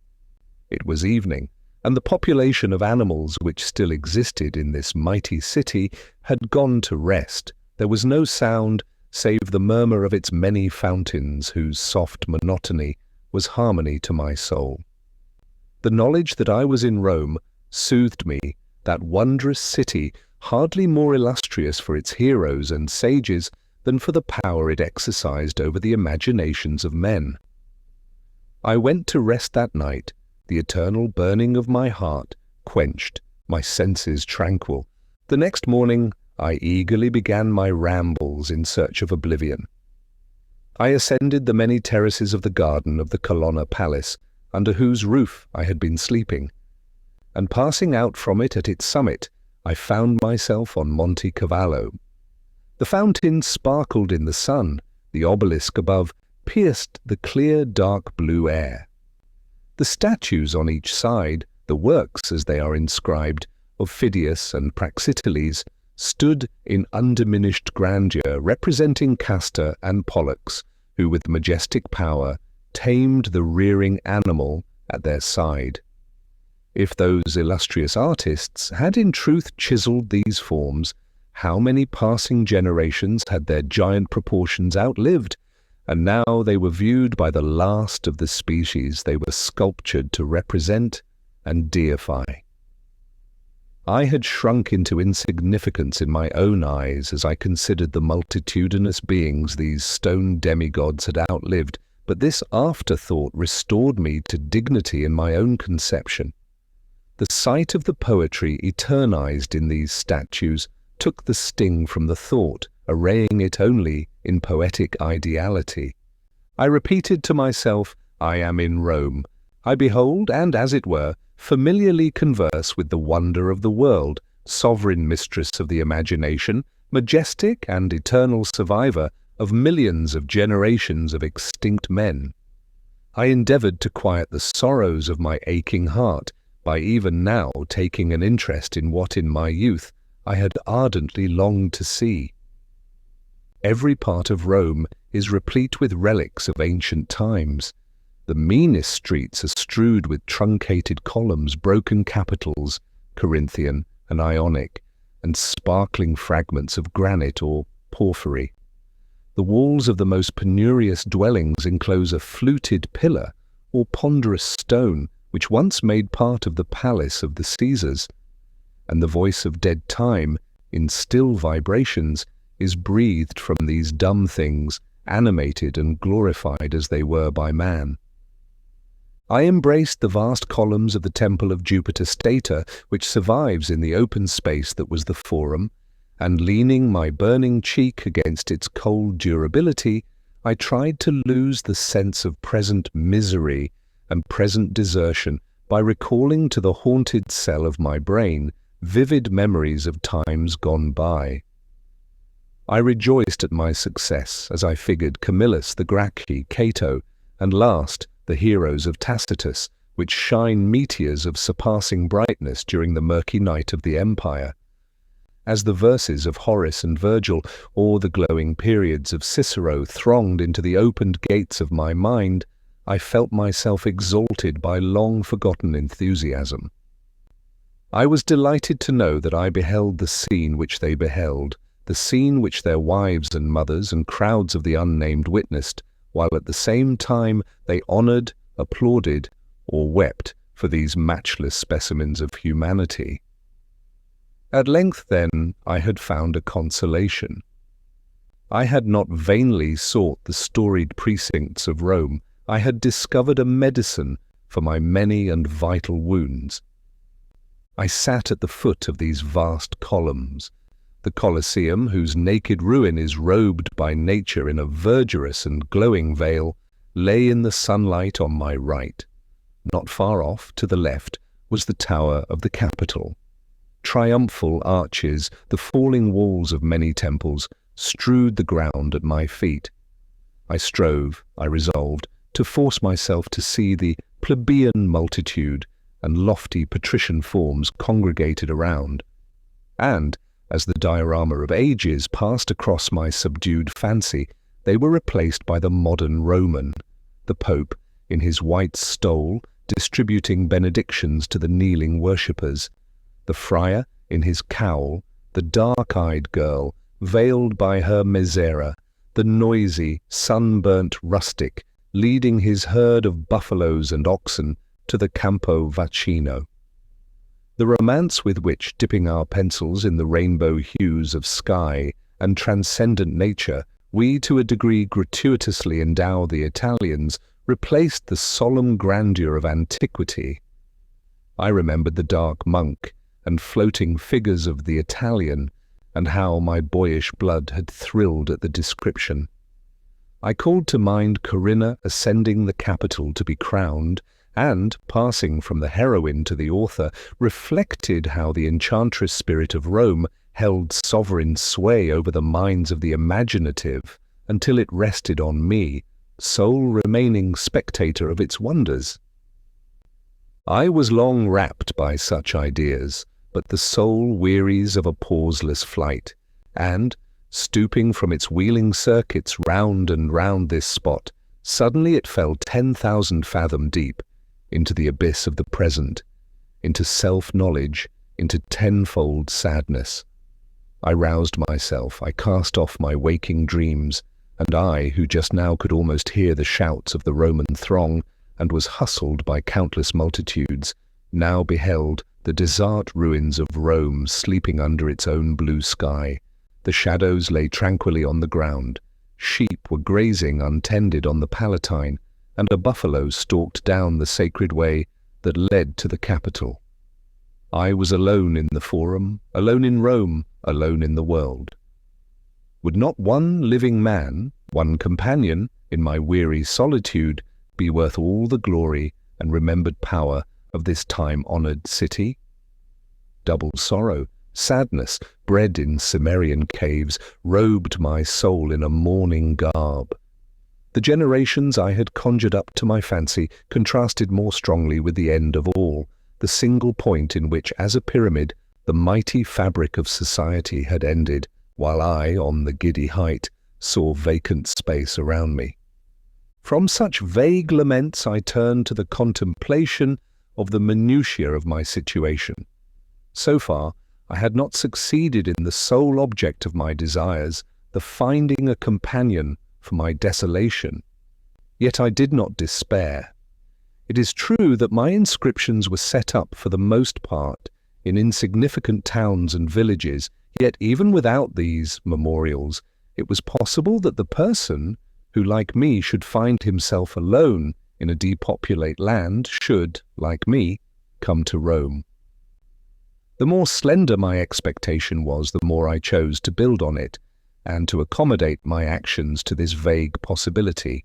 It was evening, and the population of animals which still existed in this mighty city had gone to rest. There was no sound save the murmur of its many fountains, whose soft monotony was harmony to my soul. The knowledge that I was in Rome soothed me, that wondrous city, hardly more illustrious for its heroes and sages than for the power it exercised over the imaginations of men. I went to rest that night, the eternal burning of my heart quenched, my senses tranquil. The next morning I eagerly began my rambles in search of oblivion. I ascended the many terraces of the garden of the Colonna Palace, under whose roof I had been sleeping, and passing out from it at its summit, I found myself on Monte Cavallo. The fountain sparkled in the sun, the obelisk above pierced the clear dark blue air. The statues on each side, the works as they are inscribed, of Phidias and Praxiteles, stood in undiminished grandeur, representing Castor and Pollux, who with majestic power tamed the rearing animal at their side. If those illustrious artists had in truth chiselled these forms, how many passing generations had their giant proportions outlived, and now they were viewed by the last of the species they were sculptured to represent and deify. I had shrunk into insignificance in my own eyes as I considered the multitudinous beings these stone demigods had outlived, but this afterthought restored me to dignity in my own conception. The sight of the poetry eternized in these statues took the sting from the thought, arraying it only in poetic ideality. I repeated to myself, I am in Rome. I behold, and as it were, familiarly converse with the wonder of the world, sovereign mistress of the imagination, majestic and eternal survivor of millions of generations of extinct men. I endeavored to quiet the sorrows of my aching heart by even now taking an interest in what in my youth I had ardently longed to see. Every part of Rome is replete with relics of ancient times. The meanest streets are strewed with truncated columns, broken capitals, Corinthian and Ionic, and sparkling fragments of granite or porphyry. The walls of the most penurious dwellings enclose a fluted pillar or ponderous stone which once made part of the palace of the Caesars, and the voice of dead time, in still vibrations, is breathed from these dumb things, animated and glorified as they were by man. I embraced the vast columns of the temple of Jupiter Stator, which survives in the open space that was the Forum, and leaning my burning cheek against its cold durability, I tried to lose the sense of present misery and present desertion by recalling to the haunted cell of my brain vivid memories of times gone by. I rejoiced at my success as I figured Camillus the Gracchi, Cato, and last, the heroes of Tacitus, which shine meteors of surpassing brightness during the murky night of the empire. As the verses of Horace and Virgil or the glowing periods of Cicero thronged into the opened gates of my mind, I felt myself exalted by long-forgotten enthusiasm. I was delighted to know that I beheld the scene which they beheld, the scene which their wives and mothers and crowds of the unnamed witnessed, while at the same time they honoured, applauded, or wept for these matchless specimens of humanity. At length, then, I had found a consolation. I had not vainly sought the storied precincts of Rome. I had discovered a medicine for my many and vital wounds. I sat at the foot of these vast columns. The Colosseum, whose naked ruin is robed by nature in a verdurous and glowing veil, lay in the sunlight on my right. Not far off, to the left, was the tower of the Capitol. Triumphal arches, the falling walls of many temples, strewed the ground at my feet. I resolved, to force myself to see the plebeian multitude and lofty patrician forms congregated around. And, as the diorama of ages passed across my subdued fancy, they were replaced by the modern Roman, the Pope, in his white stole, distributing benedictions to the kneeling worshippers, the friar, in his cowl, the dark-eyed girl, veiled by her misera, the noisy, sunburnt rustic, leading his herd of buffaloes and oxen to the Campo Vaccino. The romance with which, dipping our pencils in the rainbow hues of sky and transcendent nature, we to a degree gratuitously endow the Italians, replaced the solemn grandeur of antiquity. I remembered the dark monk and floating figures of the Italian, and how my boyish blood had thrilled at the description. I called to mind Corinna ascending the Capitol to be crowned, and, passing from the heroine to the author, reflected how the enchantress spirit of Rome held sovereign sway over the minds of the imaginative until it rested on me, sole remaining spectator of its wonders. I was long rapt by such ideas, but the soul wearies of a pauseless flight, and, stooping from its wheeling circuits round and round this spot, suddenly it fell 10,000 fathom deep, into the abyss of the present, into self-knowledge, into tenfold sadness. I roused myself, I cast off my waking dreams, and I, who just now could almost hear the shouts of the Roman throng, and was hustled by countless multitudes, now beheld the desert ruins of Rome sleeping under its own blue sky. The shadows lay tranquilly on the ground. Sheep were grazing untended on the Palatine, and a buffalo stalked down the sacred way that led to the Capitol. I was alone in the Forum, alone in Rome, alone in the world. Would not one living man, one companion, in my weary solitude, be worth all the glory and remembered power of this time-honored city? Double sorrow, sadness, bred in Cimmerian caves, robed my soul in a mourning garb. The generations I had conjured up to my fancy contrasted more strongly with the end of all, the single point in which, as a pyramid, the mighty fabric of society had ended, while I, on the giddy height, saw vacant space around me. From such vague laments I turned to the contemplation of the minutiae of my situation. So far, I had not succeeded in the sole object of my desires, the finding a companion for my desolation. Yet I did not despair. It is true that my inscriptions were set up for the most part in insignificant towns and villages, yet even without these memorials, it was possible that the person who, like me, should find himself alone in a depopulate land should, like me, come to Rome. The more slender my expectation was, the more I chose to build on it, and to accommodate my actions to this vague possibility.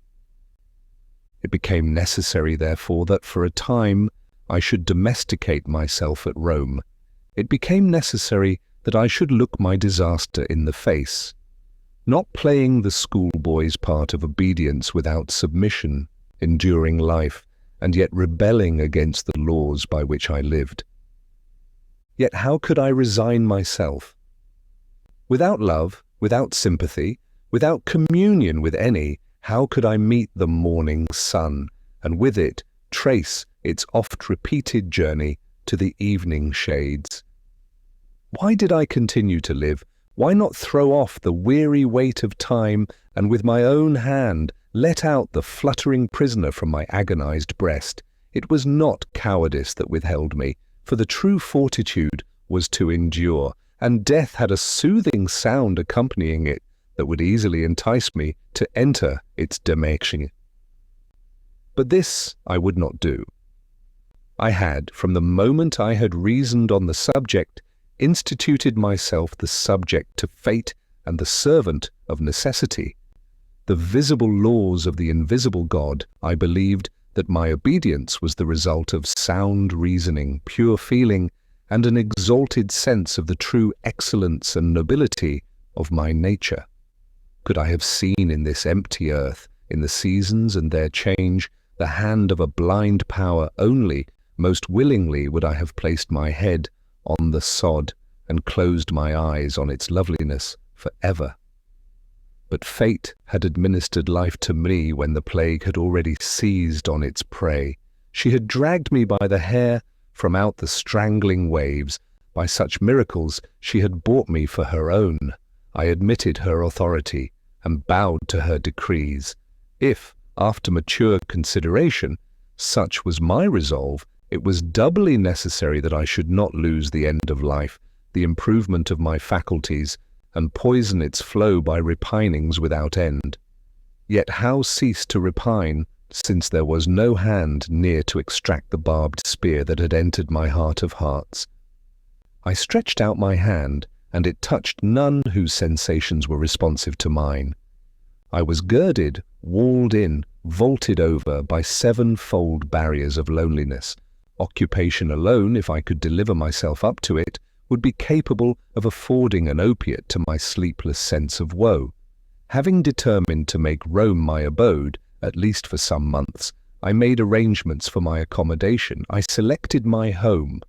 It became necessary, therefore, that for a time I should domesticate myself at Rome. It became necessary that I should look my disaster in the face, not playing the schoolboy's part of obedience without submission, enduring life, and yet rebelling against the laws by which I lived. Yet how could I resign myself? Without love, without sympathy, without communion with any, how could I meet the morning sun, and with it trace its oft-repeated journey to the evening shades? Why did I continue to live? Why not throw off the weary weight of time, and with my own hand let out the fluttering prisoner from my agonized breast? It was not cowardice that withheld me, for the true fortitude was to endure, and death had a soothing sound accompanying it that would easily entice me to enter its dimension. But this I would not do. I had, from the moment I had reasoned on the subject, instituted myself the subject to fate and the servant of necessity. The visible laws of the invisible God, I believed that my obedience was the result of sound reasoning, pure feeling, and an exalted sense of the true excellence and nobility of my nature. Could I have seen in this empty earth, in the seasons and their change, the hand of a blind power only, most willingly would I have placed my head on the sod and closed my eyes on its loveliness forever. But fate had administered life to me when the plague had already seized on its prey. She had dragged me by the hair from out the strangling waves. By such miracles she had bought me for her own. I admitted her authority and bowed to her decrees. If, after mature consideration, such was my resolve, it was doubly necessary that I should not lose the end of life, the improvement of my faculties, and poison its flow by repinings without end. Yet how cease to repine, since there was no hand near to extract the barbed spear that had entered my heart of hearts? I stretched out my hand, and it touched none whose sensations were responsive to mine. I was girded, walled in, vaulted over by sevenfold barriers of loneliness. Occupation alone, if I could deliver myself up to it, would be capable of affording an opiate to my sleepless sense of woe. Having determined to make Rome my abode, at least for some months, I made arrangements for my accommodation. I selected my home.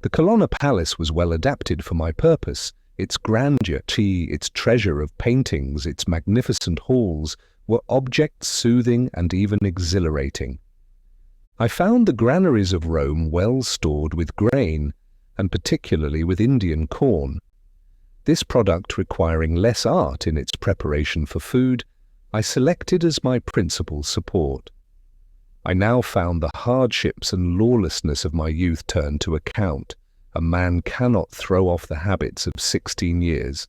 The Colonna Palace was well adapted for my purpose. Its grandeur, its treasure of paintings, its magnificent halls, were objects soothing and even exhilarating. I found the granaries of Rome well stored with grain, and particularly with Indian corn. This product, requiring less art in its preparation for food, I selected as my principal support. I now found the hardships and lawlessness of my youth turned to account. A man cannot throw off the habits of 16 years.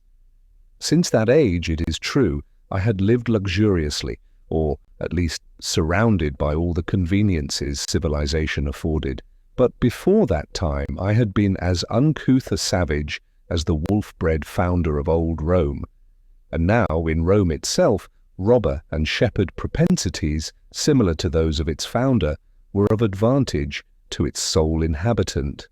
Since that age, it is true, I had lived luxuriously, or at least surrounded by all the conveniences civilization afforded. But before that time I had been as uncouth a savage as the wolf-bred founder of old Rome, and now in Rome itself, robber and shepherd propensities, similar to those of its founder, were of advantage to its sole inhabitant.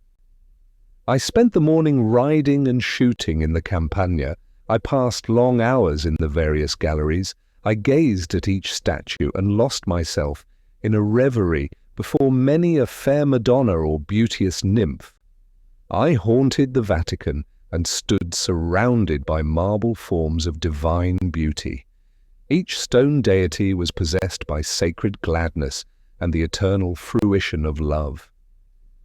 I spent the morning riding and shooting in the Campagna. I passed long hours in the various galleries. I gazed at each statue and lost myself in a reverie before many a fair Madonna or beauteous nymph. I haunted the Vatican and stood surrounded by marble forms of divine beauty. Each stone deity was possessed by sacred gladness and the eternal fruition of love.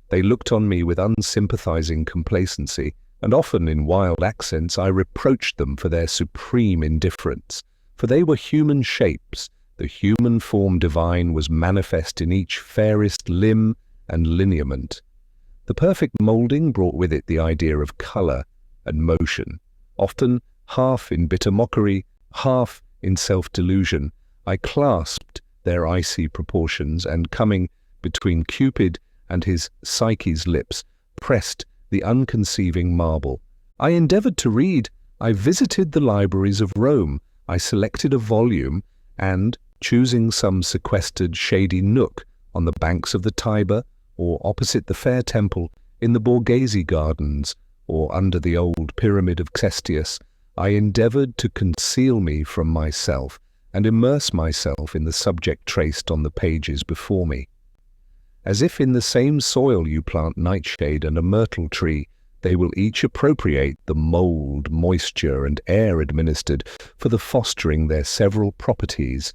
They looked on me with unsympathizing complacency, and often in wild accents I reproached them for their supreme indifference, for they were human shapes. The human form divine was manifest in each fairest limb and lineament. The perfect moulding brought with it the idea of colour and motion, often half in bitter mockery, half in self-delusion. I clasped their icy proportions, and coming between Cupid and his Psyche's lips, pressed the unconceiving marble. I endeavoured to read. I visited the libraries of Rome. I selected a volume, and, choosing some sequestered shady nook on the banks of the Tiber, or opposite the fair temple, in the Borghese gardens, or under the old pyramid of Cestius, I endeavoured to conceal me from myself and immerse myself in the subject traced on the pages before me. As if in the same soil you plant nightshade and a myrtle tree, they will each appropriate the mould, moisture, and air administered for the fostering their several properties.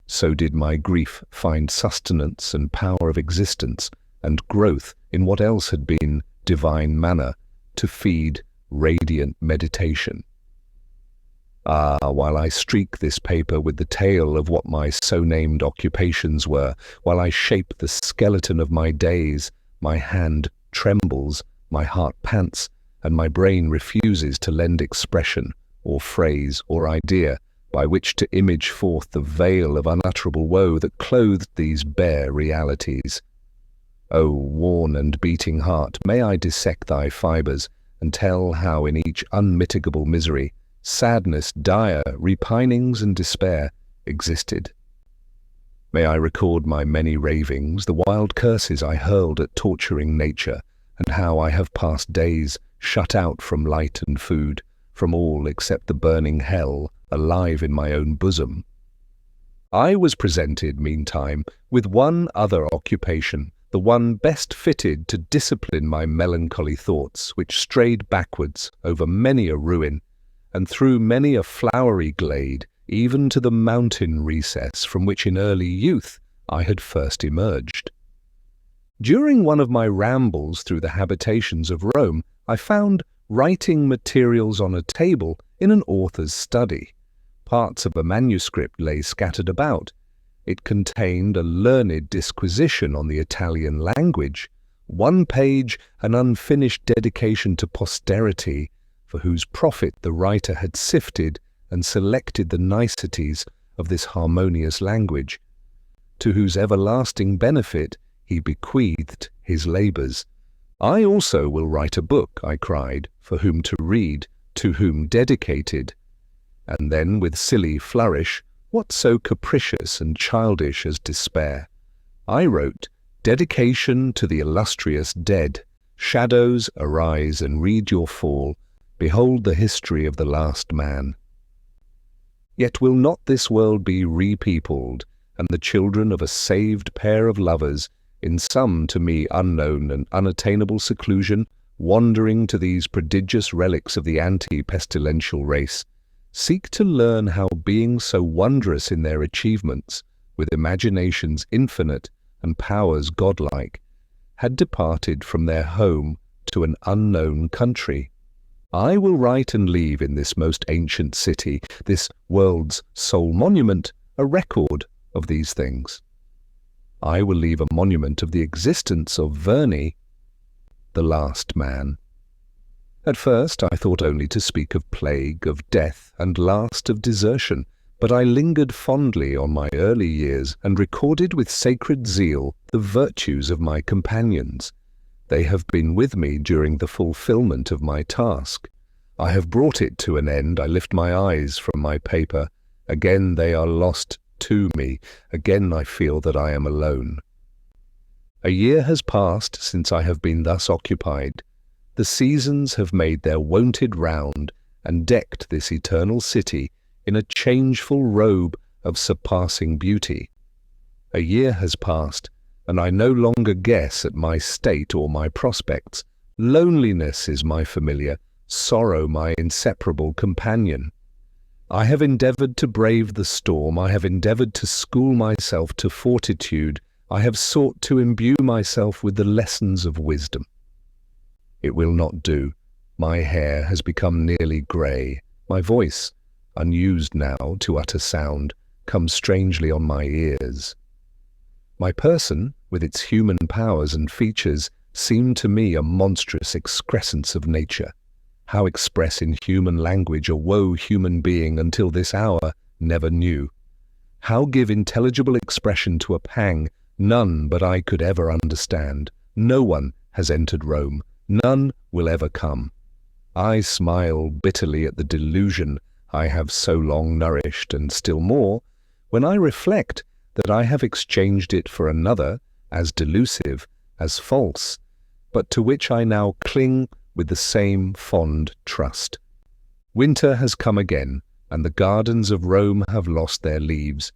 So did my grief find sustenance and power of existence and growth in what else had been divine manna, to feed radiant meditation. While I streak this paper with the tale of what my so-named occupations were, while I shape the skeleton of my days, my hand trembles, my heart pants, and my brain refuses to lend expression, or phrase, or idea, by which to image forth the veil of unutterable woe that clothed these bare realities. O worn and beating heart, may I dissect thy fibres, and tell how in each unmitigable misery, sadness, dire repinings and despair existed. May I record my many ravings, the wild curses I hurled at torturing nature, and how I have passed days shut out from light and food, from all except the burning hell alive in my own bosom. I was presented, meantime, with one other occupation, the one best fitted to discipline my melancholy thoughts, which strayed backwards over many a ruin, and through many a flowery glade, even to the mountain recess from which in early youth I had first emerged. During one of my rambles through the habitations of Rome, I found writing materials on a table in an author's study. Parts of a manuscript lay scattered about. It contained a learned disquisition on the Italian language, one page an unfinished dedication to posterity, for whose profit the writer had sifted and selected the niceties of this harmonious language, to whose everlasting benefit he bequeathed his labours. I also will write a book, I cried, for whom to read, to whom dedicated. And then, with silly flourish, what so capricious and childish as despair? I wrote, Dedication to the illustrious dead. Shadows, arise and read your fall. Behold the history of the last man. Yet will not this world be repeopled, and the children of a saved pair of lovers, in some to me unknown and unattainable seclusion, wandering to these prodigious relics of the anti-pestilential race, seek to learn how beings so wondrous in their achievements, with imaginations infinite and powers godlike, had departed from their home to an unknown country. I will write and leave in this most ancient city, this world's sole monument, a record of these things. I will leave a monument of the existence of Verney, the last man. At first I thought only to speak of plague, of death, and last of desertion, but I lingered fondly on my early years and recorded with sacred zeal the virtues of my companions. They have been with me during the fulfillment of my task. I have brought it to an end. I lift my eyes from my paper. Again they are lost to me. Again I feel that I am alone. A year has passed since I have been thus occupied. The seasons have made their wonted round and decked this eternal city in a changeful robe of surpassing beauty. A year has passed, and I no longer guess at my state or my prospects. Loneliness is my familiar, sorrow my inseparable companion. I have endeavoured to brave the storm, I have endeavoured to school myself to fortitude, I have sought to imbue myself with the lessons of wisdom. It will not do. My hair has become nearly grey. My voice, unused now to utter sound, comes strangely on my ears. My person, with its human powers and features, seemed to me a monstrous excrescence of nature. How express in human language a woe human being until this hour never knew? How give intelligible expression to a pang none but I could ever understand? No one has entered Rome. None will ever come. I smile bitterly at the delusion I have so long nourished, and still more, when I reflect that I have exchanged it for another, as delusive, as false, but to which I now cling with the same fond trust. Winter has come again, and the gardens of Rome have lost their leaves.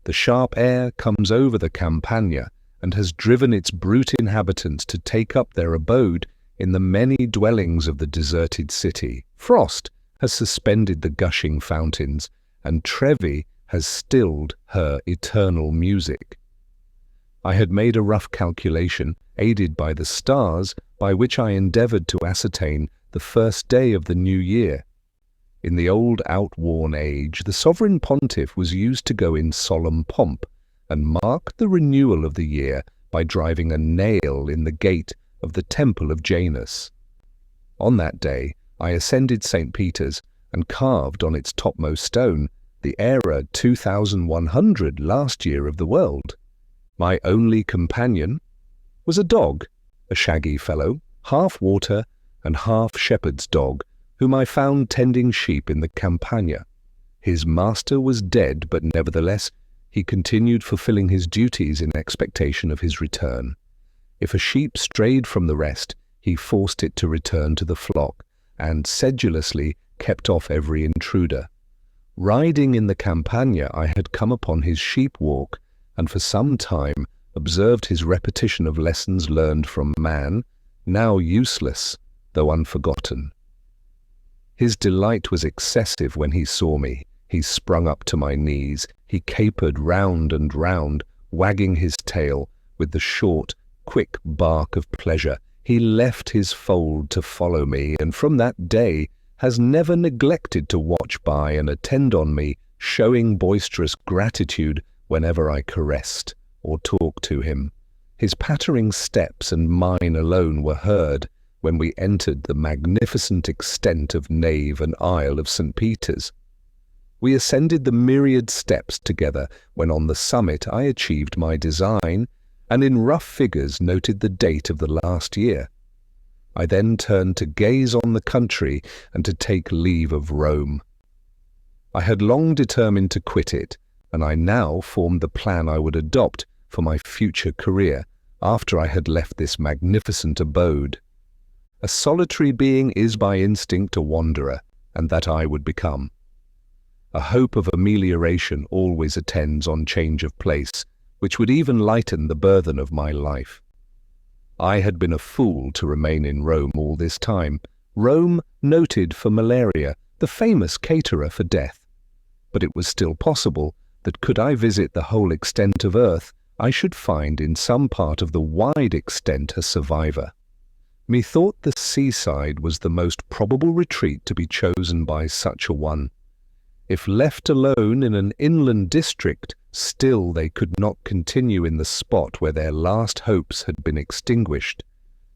The sharp air comes over the Campagna, and has driven its brute inhabitants to take up their abode in the many dwellings of the deserted city. Frost has suspended the gushing fountains, and Trevi has stilled her eternal music. I had made a rough calculation, aided by the stars, by which I endeavoured to ascertain the first day of the new year. In the old outworn age, the sovereign pontiff was used to go in solemn pomp, and mark the renewal of the year by driving a nail in the gate of the temple of Janus. On that day I ascended St. Peter's, and carved on its topmost stone the era 2100 last year of the world. My only companion was a dog, a shaggy fellow, half water and half shepherd's dog, whom I found tending sheep in the Campagna. His master was dead, but nevertheless he continued fulfilling his duties in expectation of his return. If a sheep strayed from the rest, he forced it to return to the flock, and sedulously kept off every intruder. Riding in the Campagna, I had come upon his sheep walk, and for some time observed his repetition of lessons learned from man, now useless, though unforgotten. His delight was excessive when he saw me. He sprung up to my knees. He capered round and round, wagging his tail with the short, quick bark of pleasure. He left his fold to follow me, and from that day has never neglected to watch by and attend on me, showing boisterous gratitude whenever I caressed or talked to him. His pattering steps and mine alone were heard when we entered the magnificent extent of nave and aisle of St. Peter's. We ascended the myriad steps together when on the summit I achieved my design, and in rough figures noted the date of the last year. I then turned to gaze on the country and to take leave of Rome. I had long determined to quit it, and I now formed the plan I would adopt for my future career after I had left this magnificent abode. A solitary being is by instinct a wanderer, and that I would become. A hope of amelioration always attends on change of place, which would even lighten the burthen of my life. I had been a fool to remain in Rome all this time, Rome noted for malaria, the famous caterer for death. But it was still possible that could I visit the whole extent of earth, I should find in some part of the wide extent a survivor. Methought the seaside was the most probable retreat to be chosen by such a one. If left alone in an inland district, still they could not continue in the spot where their last hopes had been extinguished.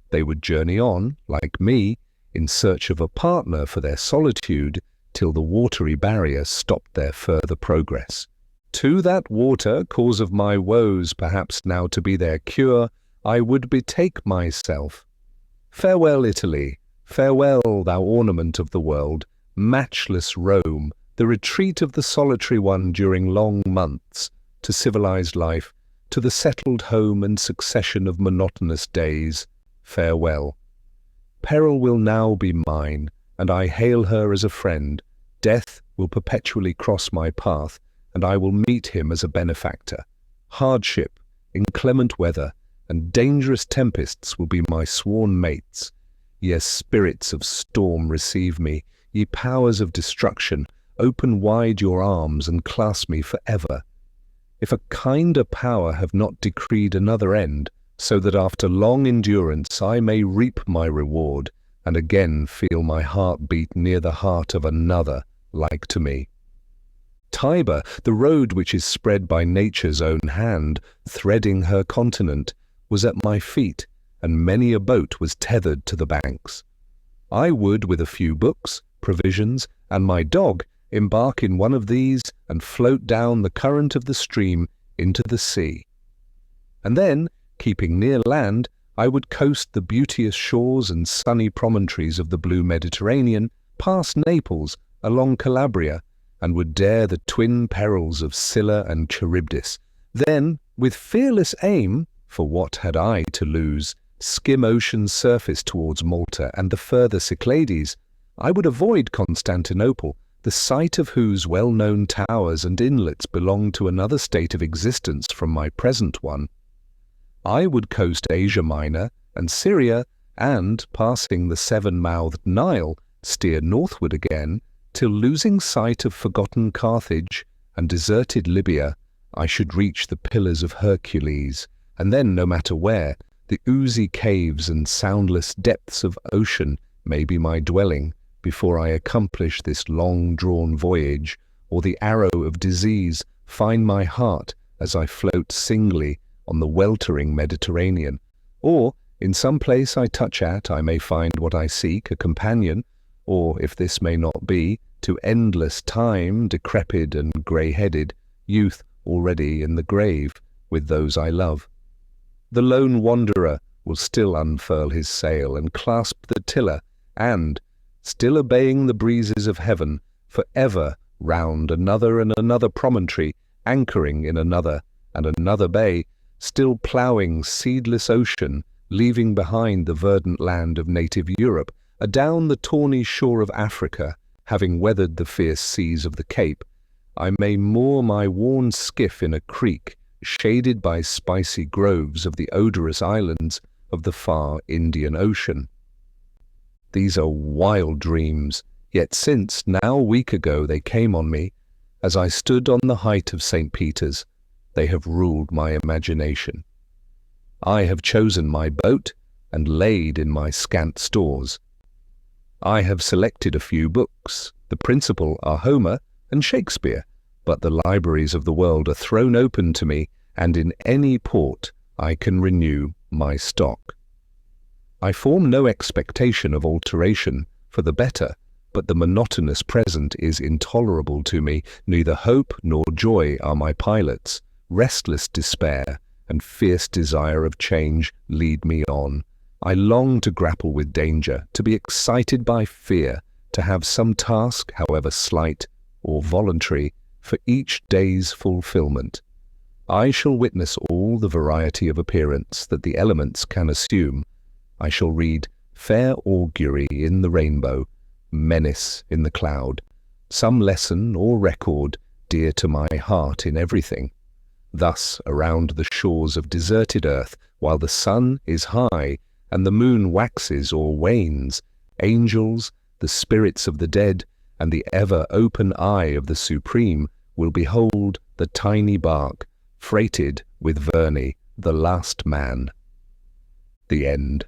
They would journey on, like me, in search of a partner for their solitude, till the watery barrier stopped their further progress. To that water, cause of my woes, perhaps now to be their cure, I would betake myself. Farewell, Italy, farewell, thou ornament of the world, matchless Rome, the retreat of the solitary one during long months, to civilized life, to the settled home and succession of monotonous days, farewell. Peril will now be mine, and I hail her as a friend. Death will perpetually cross my path, and I will meet him as a benefactor. Hardship, inclement weather, and dangerous tempests will be my sworn mates. Yes, spirits of storm, receive me. Ye powers of destruction, open wide your arms and clasp me forever. If a kinder power have not decreed another end, so that after long endurance I may reap my reward, and again feel my heart beat near the heart of another like to me. Tiber, the road which is spread by nature's own hand, threading her continent, was at my feet, and many a boat was tethered to the banks. I would, with a few books, provisions, and my dog, embark in one of these and float down the current of the stream into the sea. And then, keeping near land, I would coast the beauteous shores and sunny promontories of the blue Mediterranean, past Naples, along Calabria, and would dare the twin perils of Scylla and Charybdis. Then, with fearless aim, for what had I to lose, skim ocean's surface towards Malta and the further Cyclades. I would avoid Constantinople, the site of whose well-known towers and inlets belonged to another state of existence from my present one. I would coast Asia Minor and Syria, and, passing the seven-mouthed Nile, steer northward again, till losing sight of forgotten Carthage and deserted Libya, I should reach the Pillars of Hercules, and then, no matter where, the oozy caves and soundless depths of ocean may be my dwelling, before I accomplish this long-drawn voyage, or the arrow of disease find my heart as I float singly on the weltering Mediterranean, or, in some place I touch at, I may find what I seek, a companion, or, if this may not be, to endless time, decrepit and grey-headed, youth already in the grave with those I love. The lone wanderer will still unfurl his sail and clasp the tiller, and, still obeying the breezes of heaven, for ever round another and another promontory, anchoring in another and another bay, still ploughing seedless ocean, leaving behind the verdant land of native Europe, adown the tawny shore of Africa, having weathered the fierce seas of the Cape, I may moor my worn skiff in a creek, shaded by spicy groves of the odorous islands of the far Indian Ocean. These are wild dreams, yet since, now a week ago, they came on me, as I stood on the height of St. Peter's, they have ruled my imagination. I have chosen my boat and laid in my scant stores. I have selected a few books. The principal are Homer and Shakespeare, but the libraries of the world are thrown open to me, and in any port I can renew my stock. I form no expectation of alteration for the better, but the monotonous present is intolerable to me. Neither hope nor joy are my pilots. Restless despair and fierce desire of change lead me on. I long to grapple with danger, to be excited by fear, to have some task, however slight or voluntary, for each day's fulfillment. I shall witness all the variety of appearance that the elements can assume. I shall read fair augury in the rainbow, menace in the cloud, some lesson or record dear to my heart in everything. Thus, around the shores of deserted earth, while the sun is high and the moon waxes or wanes, angels, the spirits of the dead, and the ever-open eye of the Supreme will behold the tiny bark freighted with Verney, the last man. The end.